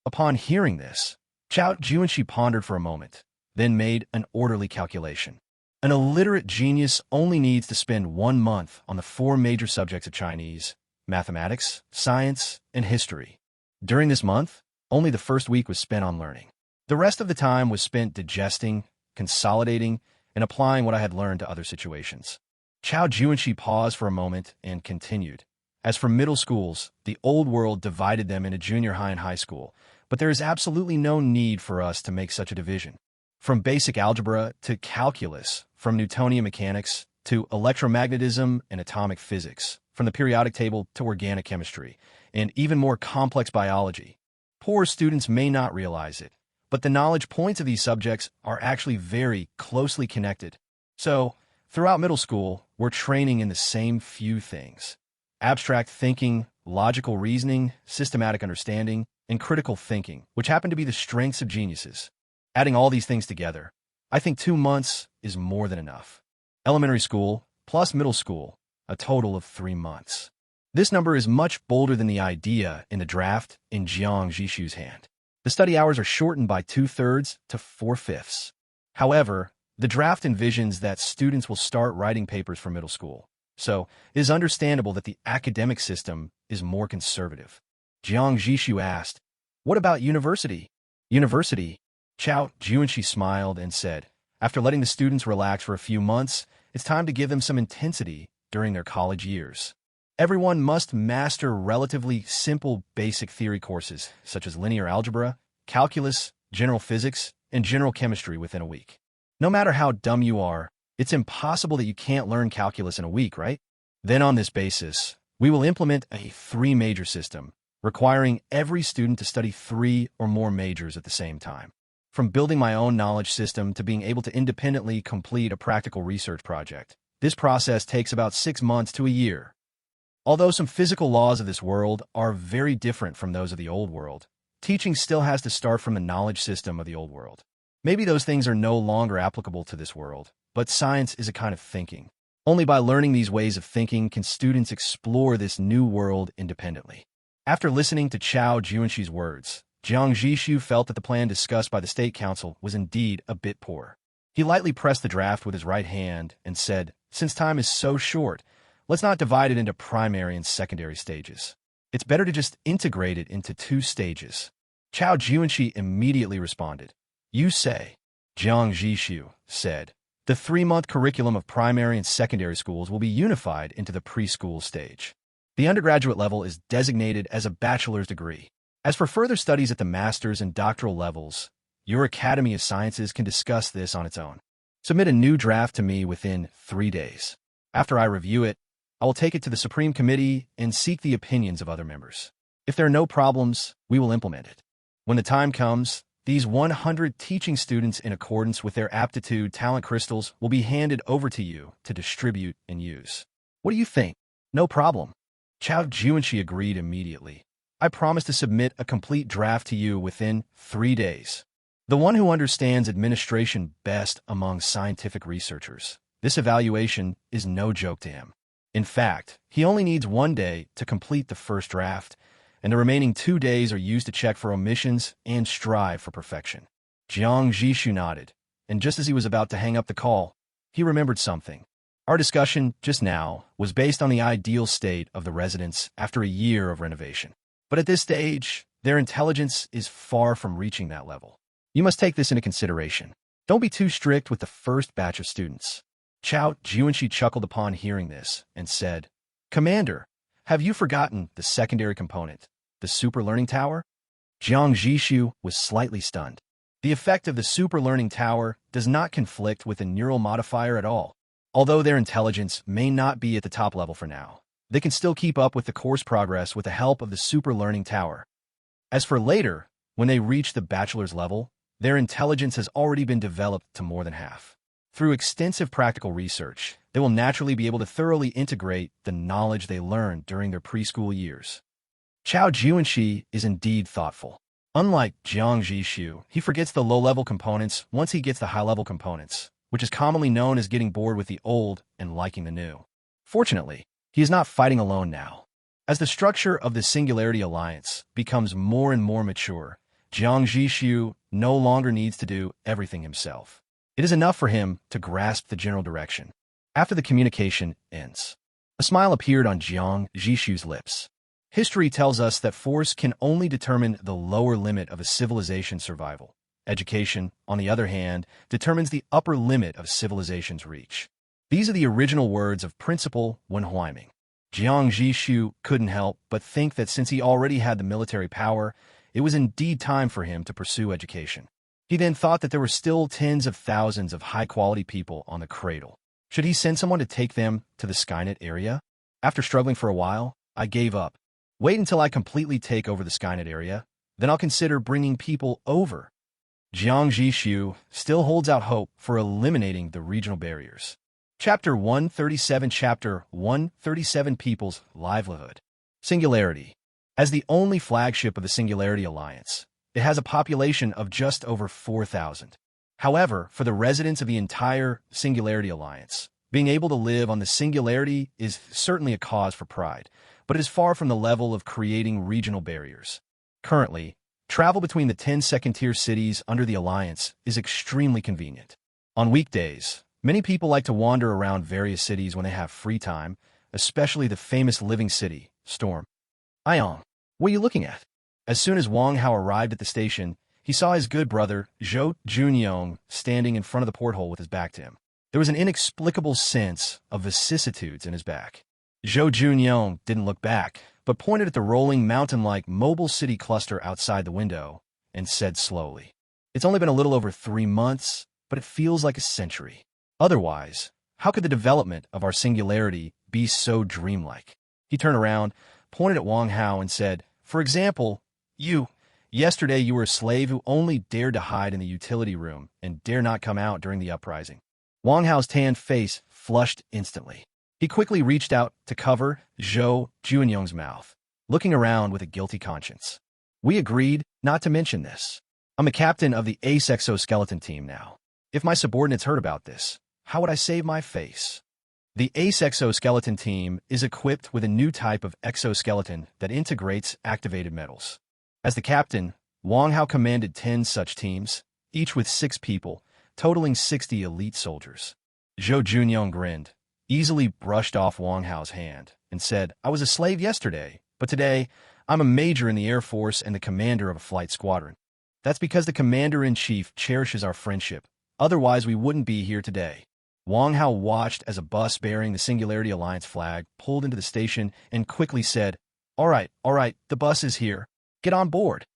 Upon hearing this, Chao Juanxi pondered for a moment, then made an orderly calculation. An illiterate genius only needs to spend 1 month on the 4 major subjects of Chinese, mathematics, science, and history. During this month, only the first week was spent on learning. The rest of the time was spent digesting, consolidating, and applying what I had learned to other situations. Chao Juanxi paused for a moment and continued. As for middle schools, the old world divided them into junior high and high school, but there is absolutely no need for us to make such a division. From basic algebra to calculus, from Newtonian mechanics to electromagnetism and atomic physics, from the periodic table to organic chemistry, and even more complex biology. Poor students may not realize it, but the knowledge points of these subjects are actually very closely connected. So, throughout middle school, we're training in the same few things: abstract thinking, logical reasoning, systematic understanding, and critical thinking, which happen to be the strengths of geniuses. Adding all these things together, I think 2 months is more than enough. Elementary school plus middle school, a total of 3 months. This number is much bolder than the idea in the draft in Jiang Zhixu's hand. The study hours are shortened by 2/3 to 4/5. However, the draft envisions that students will start writing papers for middle school, so it is understandable that the academic system is more conservative. Jiang Zhixu asked, "What about university?" "University?" Chao Juanxi smiled and said, "After letting the students relax for a few months, it's time to give them some intensity during their college years. Everyone must master relatively simple basic theory courses, such as linear algebra, calculus, general physics, and general chemistry within a week. No matter how dumb you are, it's impossible that you can't learn calculus in a week, right? Then on this basis, we will implement a 3-major system, requiring every student to study 3 or more majors at the same time. From building my own knowledge system to being able to independently complete a practical research project, this process takes about 6 months to a year. Although some physical laws of this world are very different from those of the old world, teaching still has to start from the knowledge system of the old world. Maybe those things are no longer applicable to this world, but science is a kind of thinking. Only by learning these ways of thinking can students explore this new world independently." After listening to Chao Juanxi's words, Jiang Zhixu felt that the plan discussed by the State Council was indeed a bit poor. He lightly pressed the draft with his right hand and said, "Since time is so short, let's not divide it into primary and secondary stages. It's better to just integrate it into 2 stages." Chao Juanxi immediately responded. "You say?" Jiang Zhixu said, "The 3-month curriculum of primary and secondary schools will be unified into the preschool stage. The undergraduate level is designated as a bachelor's degree. As for further studies at the master's and doctoral levels, your Academy of Sciences can discuss this on its own. Submit a new draft to me within 3 days. After I review it, I will take it to the Supreme Committee and seek the opinions of other members. If there are no problems, we will implement it. When the time comes, these 100 teaching students in accordance with their aptitude talent crystals will be handed over to you to distribute and use. What do you think?" "No problem." Chao Juanxi agreed immediately. "I promise to submit a complete draft to you within 3 days. The one who understands administration best among scientific researchers. This evaluation is no joke to him. In fact, he only needs 1 day to complete the first draft, and the remaining 2 days are used to check for omissions and strive for perfection." Jiang Zhixu nodded, and just as he was about to hang up the call, he remembered something. Our discussion just now was based on the ideal state of the residents after a year of renovation. But at this stage, their intelligence is far from reaching that level. You must take this into consideration. Don't be too strict with the first batch of students." Chao Juanxi chuckled upon hearing this and said, "Commander, have you forgotten the secondary component, the super learning tower?" Jiang Zhixu was slightly stunned. The effect of the super learning tower does not conflict with the neural modifier at all. Although their intelligence may not be at the top level for now, they can still keep up with the course progress with the help of the super learning tower. As for later, when they reach the bachelor's level, their intelligence has already been developed to more than half. Through extensive practical research, they will naturally be able to thoroughly integrate the knowledge they learned during their preschool years. Chao Juanxi is indeed thoughtful. Unlike Jiang Zhixu, he forgets the low-level components once he gets the high-level components, which is commonly known as getting bored with the old and liking the new. Fortunately, he is not fighting alone now. As the structure of the Singularity Alliance becomes more and more mature, Jiang Zhixu no longer needs to do everything himself. It is enough for him to grasp the general direction. After the communication ends, a smile appeared on Jiang Zhixu's lips. History tells us that force can only determine the lower limit of a civilization's survival. Education, on the other hand, determines the upper limit of civilization's reach. These are the original words of Principal Wen Huaiming. Jiang Zhixu couldn't help but think that since he already had the military power, it was indeed time for him to pursue education. He then thought that there were still tens of thousands of high-quality people on the Cradle. Should he send someone to take them to the Skynet area? After struggling for a while, I gave up. Wait until I completely take over the Skynet area, then I'll consider bringing people over. Jiang Zhixu still holds out hope for eliminating the regional barriers. Chapter 137 Chapter 137 People's Livelihood. Singularity. As the only flagship of the Singularity Alliance, it has a population of just over 4,000. However, for the residents of the entire Singularity Alliance, being able to live on the Singularity is certainly a cause for pride, but it is far from the level of creating regional barriers. Currently, travel between the 10 second-tier cities under the Alliance is extremely convenient. On weekdays, many people like to wander around various cities when they have free time, especially the famous living city, Storm. Ion, what are you looking at? As soon as Wang Hao arrived at the station, he saw his good brother, Zhou Junyong, standing in front of the porthole with his back to him. There was an inexplicable sense of vicissitudes in his back. Zhou Junyong didn't look back, but pointed at the rolling mountain-like mobile city cluster outside the window and said slowly, "It's only been a little over 3 months, but it feels like a century. Otherwise, how could the development of our singularity be so dreamlike?" He turned around, pointed at Wang Hao and said, "For example, yesterday you were a slave who only dared to hide in the utility room and dare not come out during the uprising." Wang Hao's tanned face flushed instantly. He quickly reached out to cover Zhou Junyong's mouth, looking around with a guilty conscience. "We agreed not to mention this. I'm a captain of the Ace exoskeleton team now. If my subordinates heard about this, how would I save my face?" The Ace exoskeleton team is equipped with a new type of exoskeleton that integrates activated metals. As the captain, Wang Hao commanded 10 such teams, each with 6 people, totaling 60 elite soldiers. Zhou Junyong grinned, easily brushed off Wang Hao's hand, and said, "I was a slave yesterday, but today I'm a major in the Air Force and the commander of a flight squadron. That's because the commander-in-chief cherishes our friendship. Otherwise, we wouldn't be here today." Wang Hao watched as a bus bearing the Singularity Alliance flag pulled into the station and quickly said, all right, the bus is here. Get on board."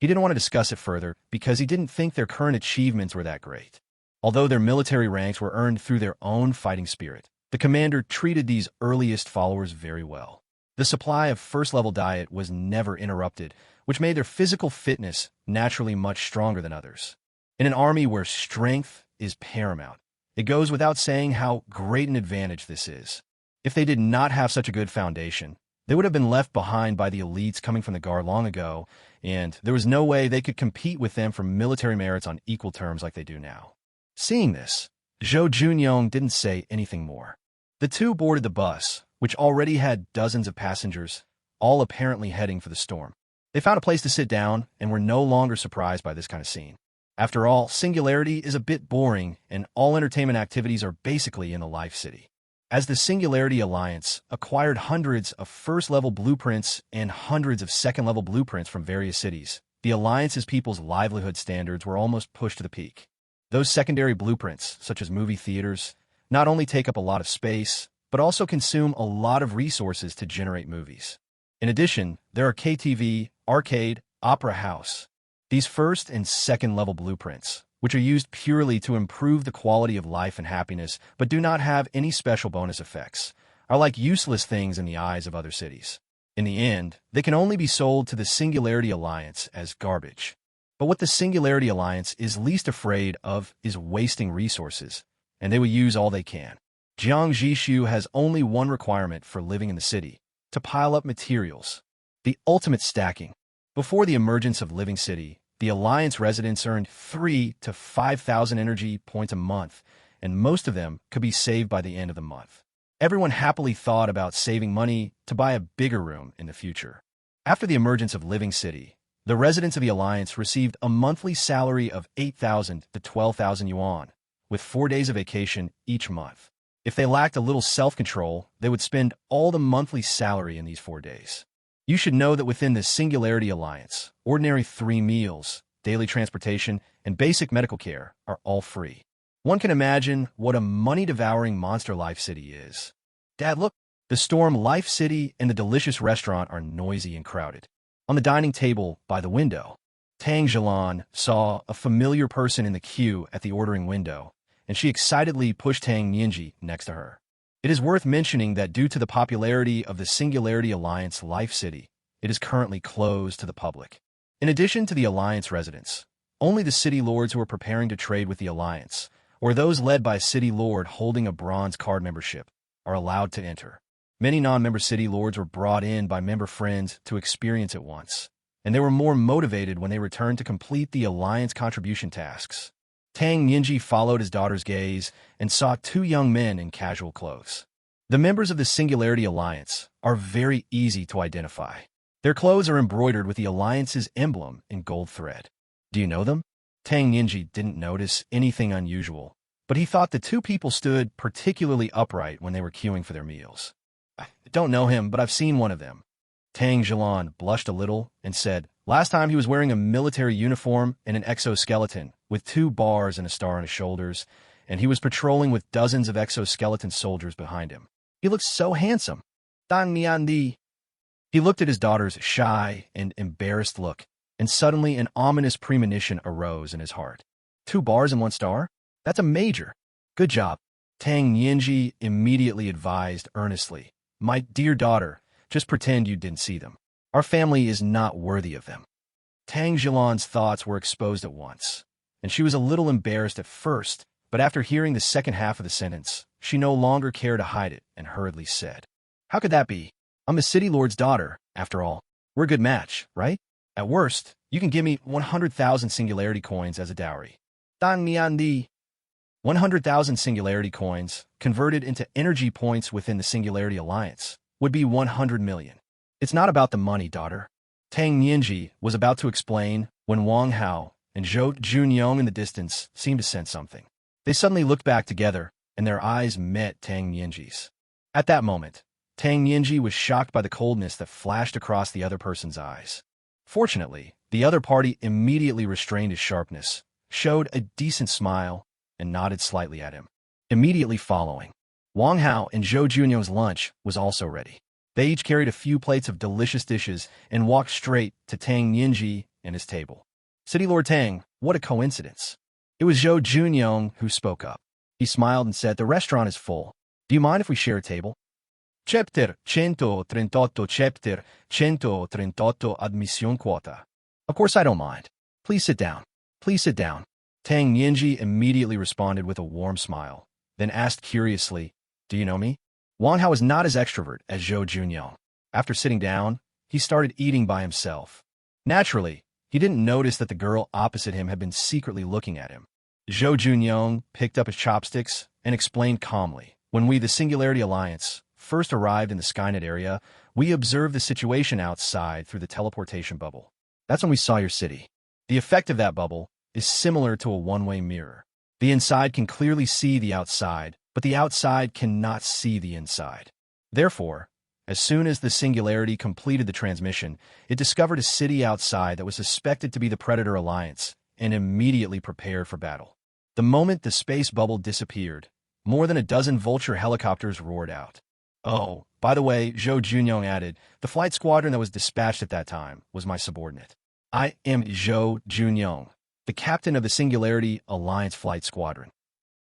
He didn't want to discuss it further because he didn't think their current achievements were that great. Although their military ranks were earned through their own fighting spirit, the commander treated these earliest followers very well. The supply of first-level diet was never interrupted, which made their physical fitness naturally much stronger than others. In an army where strength is paramount, it goes without saying how great an advantage this is. If they did not have such a good foundation, they would have been left behind by the elites coming from the Guard long ago, and there was no way they could compete with them for military merits on equal terms like they do now. Seeing this, Zhou Junyong didn't say anything more. The two boarded the bus, which already had dozens of passengers, all apparently heading for the storm. They found a place to sit down and were no longer surprised by this kind of scene. After all, Singularity is a bit boring, and all entertainment activities are basically in the Life City. As the Singularity Alliance acquired hundreds of first-level blueprints and hundreds of second-level blueprints from various cities, the Alliance's people's livelihood standards were almost pushed to the peak. Those secondary blueprints, such as movie theaters, not only take up a lot of space, but also consume a lot of resources to generate movies. In addition, there are KTV, arcade, opera house. These first and second level blueprints, which are used purely to improve the quality of life and happiness, but do not have any special bonus effects, are like useless things in the eyes of other cities. In the end, they can only be sold to the Singularity Alliance as garbage. But what the Singularity Alliance is least afraid of is wasting resources, and they will use all they can. Jiang Zhixu has only one requirement for living in the city: to pile up materials. The ultimate stacking. Before the emergence of Living City, the Alliance residents earned 3,000 to 5,000 energy points a month, and most of them could be saved by the end of the month. Everyone happily thought about saving money to buy a bigger room in the future. After the emergence of Living City, the residents of the Alliance received a monthly salary of 8,000 to 12,000 yuan, with 4 days of vacation each month. If they lacked a little self-control, they would spend all the monthly salary in these 4 days. You should know that within the Singularity Alliance, ordinary 3 meals, daily transportation, and basic medical care are all free. One can imagine what a money-devouring monster Life City is. Dad, look! The Storm Life City and the delicious restaurant are noisy and crowded. On the dining table by the window, Tang Zhilan saw a familiar person in the queue at the ordering window, and she excitedly pushed Tang Nianji next to her. It is worth mentioning that due to the popularity of the Singularity Alliance Life City, it is currently closed to the public. In addition to the Alliance residents, only the city lords who are preparing to trade with the Alliance, or those led by a city lord holding a bronze card membership, are allowed to enter. Many non-member city lords were brought in by member friends to experience it once, and they were more motivated when they returned to complete the Alliance contribution tasks. Tang Nianji followed his daughter's gaze and saw 2 young men in casual clothes. The members of the Singularity Alliance are very easy to identify. Their clothes are embroidered with the Alliance's emblem in gold thread. Do you know them? Tang Nianji didn't notice anything unusual, but he thought the 2 people stood particularly upright when they were queuing for their meals. I don't know him, but I've seen one of them. Tang Zhilan blushed a little and said, last time he was wearing a military uniform and an exoskeleton with 2 bars and a star on his shoulders, and he was patrolling with dozens of exoskeleton soldiers behind him. He looked so handsome. Tang Nianji. He looked at his daughter's shy and embarrassed look, and suddenly an ominous premonition arose in his heart. 2 bars and 1 star? That's a major. Good job. Tang Nianji immediately advised earnestly, my dear daughter, just pretend you didn't see them. Our family is not worthy of them. Tang Zhilan's thoughts were exposed at once, and she was a little embarrassed at first, but after hearing the second half of the sentence, she no longer cared to hide it and hurriedly said, how could that be? I'm a city lord's daughter, after all. We're a good match, right? At worst, you can give me 100,000 singularity coins as a dowry. Tang Nianji. 100,000 singularity coins, converted into energy points within the Singularity Alliance, would be 100 million. It's not about the money, daughter. Tang Nianji was about to explain when Wang Hao and Zhou Junyong in the distance seemed to sense something. They suddenly looked back together, and their eyes met Tang Nianji's. At that moment, Tang Nianji was shocked by the coldness that flashed across the other person's eyes. Fortunately, the other party immediately restrained his sharpness, showed a decent smile, and nodded slightly at him. Immediately following, Wang Hao and Zhou Junyong's lunch was also ready. They each carried a few plates of delicious dishes and walked straight to Tang Nianji and his table. City Lord Tang, what a coincidence. It was Zhou Junyong who spoke up. He smiled and said, the restaurant is full. Do you mind if we share a table? Chapter 138, Chapter 138, Admission Quota. Of course I don't mind. Please sit down. Please sit down. Tang Nianji immediately responded with a warm smile, then asked curiously, do you know me? Wang Hao was not as extrovert as Zhou Junyong. After sitting down, he started eating by himself. Naturally, he didn't notice that the girl opposite him had been secretly looking at him. Zhou Junyong picked up his chopsticks and explained calmly, when we, the Singularity Alliance, first arrived in the Skynet area, we observed the situation outside through the teleportation bubble. That's when we saw your city. The effect of that bubble is similar to a one-way mirror. The inside can clearly see the outside, but the outside cannot see the inside. Therefore, as soon as the Singularity completed the transmission, it discovered a city outside that was suspected to be the Predator Alliance and immediately prepared for battle. The moment the space bubble disappeared, more than a dozen vulture helicopters roared out. Oh, by the way, Zhou Junyong added, the flight squadron that was dispatched at that time was my subordinate. I am Zhou Junyong, the captain of the Singularity Alliance Flight Squadron.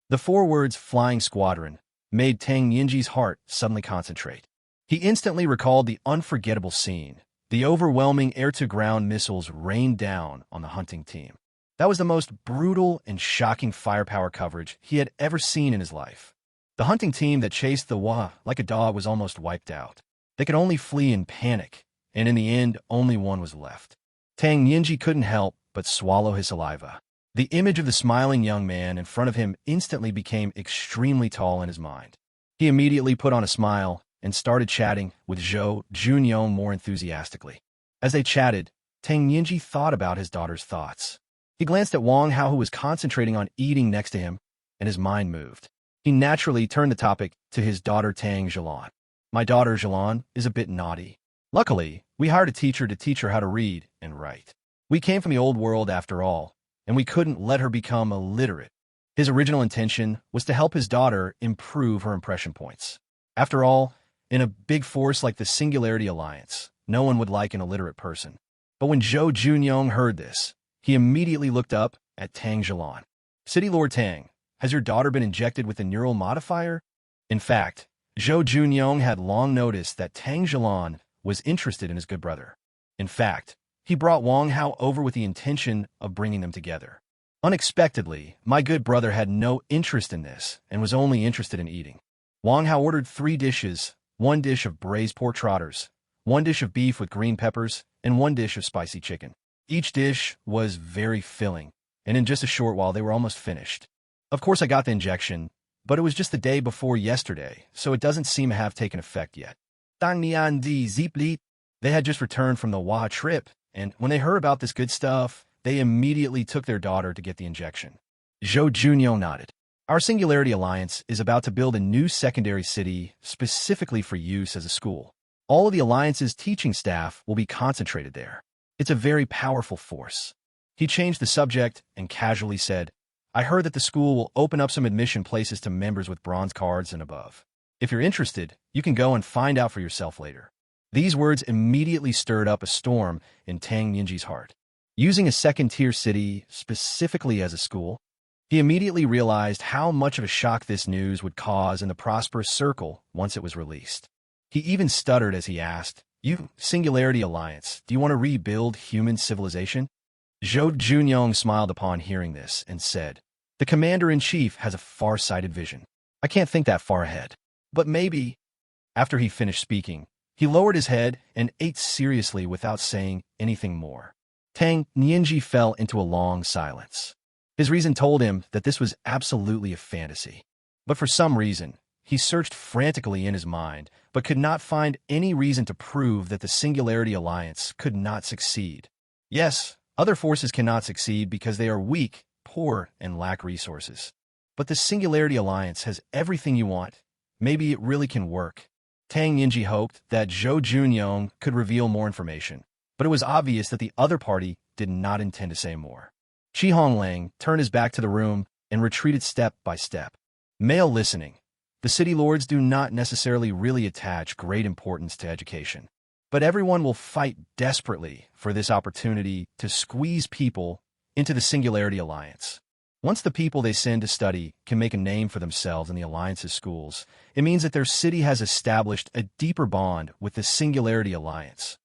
The 4 words Flying Squadron made Tang Nianji's heart suddenly concentrate. He instantly recalled the unforgettable scene. The overwhelming air-to-ground missiles rained down on the hunting team. That was the most brutal and shocking firepower coverage he had ever seen in his life. The hunting team that chased the Wa like a dog was almost wiped out. They could only flee in panic, and in the end, only one was left. Tang Nianji couldn't help but swallow his saliva. The image of the smiling young man in front of him instantly became extremely tall in his mind. He immediately put on a smile and started chatting with Zhou Junyong more enthusiastically. As they chatted, Tang Nianji thought about his daughter's thoughts. He glanced at Wang Hao, who was concentrating on eating next to him, and his mind moved. He naturally turned the topic to his daughter Tang Zhilan. My daughter Zhilan is a bit naughty. Luckily, we hired a teacher to teach her how to read and write. We came from the old world after all, and we couldn't let her become illiterate. His original intention was to help his daughter improve her impression points. After all, in a big force like the Singularity Alliance, no one would like an illiterate person. But when Zhou Junyong heard this, he immediately looked up at Tang Zhilan. City Lord Tang, has your daughter been injected with a neural modifier? In fact, Zhou Junyong had long noticed that Tang Zhilan was interested in his good brother. In fact, he brought Wang Hao over with the intention of bringing them together. Unexpectedly, my good brother had no interest in this and was only interested in eating. Wang Hao ordered 3 dishes, 1 dish of braised pork trotters, 1 dish of beef with green peppers, and 1 dish of spicy chicken. Each dish was very filling, and in just a short while they were almost finished. Of course I got the injection, but it was just the day before yesterday, so it doesn't seem to have taken effect yet. They had just returned from the Waha trip, and when they heard about this good stuff, they immediately took their daughter to get the injection. Zhou Junyong nodded. Our Singularity Alliance is about to build a new secondary city specifically for use as a school. All of the Alliance's teaching staff will be concentrated there. It's a very powerful force. He changed the subject and casually said, I heard that the school will open up some admission places to members with bronze cards and above. If you're interested, you can go and find out for yourself later. These words immediately stirred up a storm in Tang Ninji's heart. Using a second-tier city specifically as a school, he immediately realized how much of a shock this news would cause in the prosperous circle once it was released. He even stuttered as he asked, You, Singularity Alliance, do you want to rebuild human civilization? Zhou Junyong smiled upon hearing this and said, The Commander-in-Chief has a far-sighted vision. I can't think that far ahead. But maybe. After he finished speaking, he lowered his head and ate seriously without saying anything more. Tang Ninji fell into a long silence. His reason told him that this was absolutely a fantasy. But for some reason, he searched frantically in his mind, but could not find any reason to prove that the Singularity Alliance could not succeed. Yes, other forces cannot succeed because they are weak, poor, and lack resources. But the Singularity Alliance has everything you want. Maybe it really can work. Tang Ninji hoped that Zhou Junyong could reveal more information, but it was obvious that the other party did not intend to say more. Honglang turned his back to the room and retreated step by step. Male listening. The city lords do not necessarily really attach great importance to education, but everyone will fight desperately for this opportunity to squeeze people into the Singularity Alliance. Once the people they send to study can make a name for themselves in the Alliance's schools, it means that their city has established a deeper bond with the Singularity Alliance.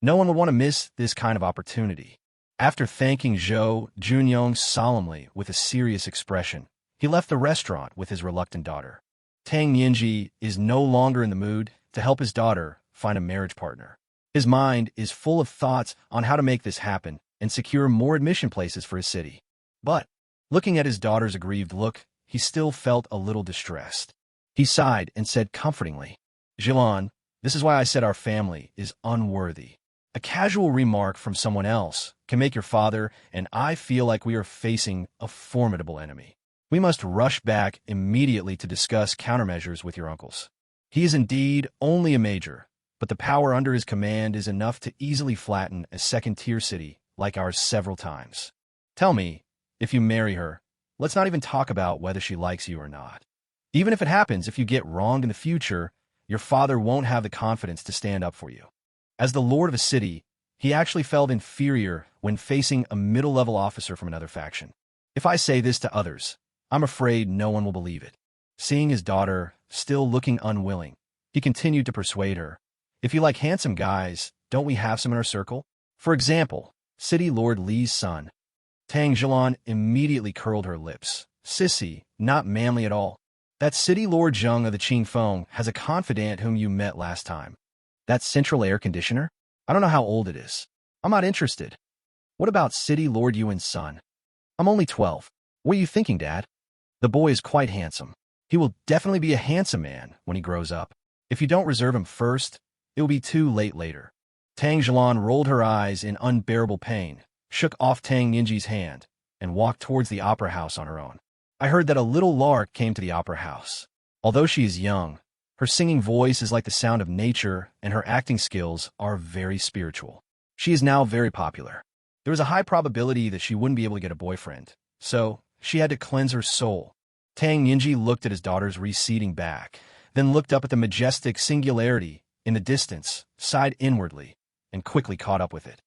No one would want to miss this kind of opportunity. After thanking Zhou Junyong solemnly with a serious expression, he left the restaurant with his reluctant daughter. Tang Ninji is no longer in the mood to help his daughter find a marriage partner. His mind is full of thoughts on how to make this happen and secure more admission places for his city. But, looking at his daughter's aggrieved look, he still felt a little distressed. He sighed and said comfortingly, Zhilan, this is why I said our family is unworthy. A casual remark from someone else can make your father and I feel like we are facing a formidable enemy. We must rush back immediately to discuss countermeasures with your uncles. He is indeed only a major, but the power under his command is enough to easily flatten a second-tier city like ours several times. Tell me, if you marry her, let's not even talk about whether she likes you or not. Even if it happens, if you get wronged in the future, your father won't have the confidence to stand up for you. As the lord of a city, he actually felt inferior when facing a middle-level officer from another faction. If I say this to others, I'm afraid no one will believe it. Seeing his daughter still looking unwilling, he continued to persuade her. If you like handsome guys, don't we have some in our circle? For example, City Lord Li's son. Tang Zhilan immediately curled her lips. Sissy, not manly at all. That City Lord Zheng of the Qingfeng has a confidant whom you met last time. That central air conditioner? I don't know how old it is. I'm not interested. What about City Lord Yuan's son? I'm only 12. What are you thinking, Dad? The boy is quite handsome. He will definitely be a handsome man when he grows up. If you don't reserve him first, it will be too late later. Tang Zhilan rolled her eyes in unbearable pain, shook off Tang Ninji's hand, and walked towards the opera house on her own. I heard that a little lark came to the opera house. Although she is young, Her singing voice is like the sound of nature, and her acting skills are very spiritual. She is now very popular. There was a high probability that she wouldn't be able to get a boyfriend, so she had to cleanse her soul. Tang Yinji looked at his daughter's receding back, then looked up at the majestic singularity in the distance, sighed inwardly, and quickly caught up with it.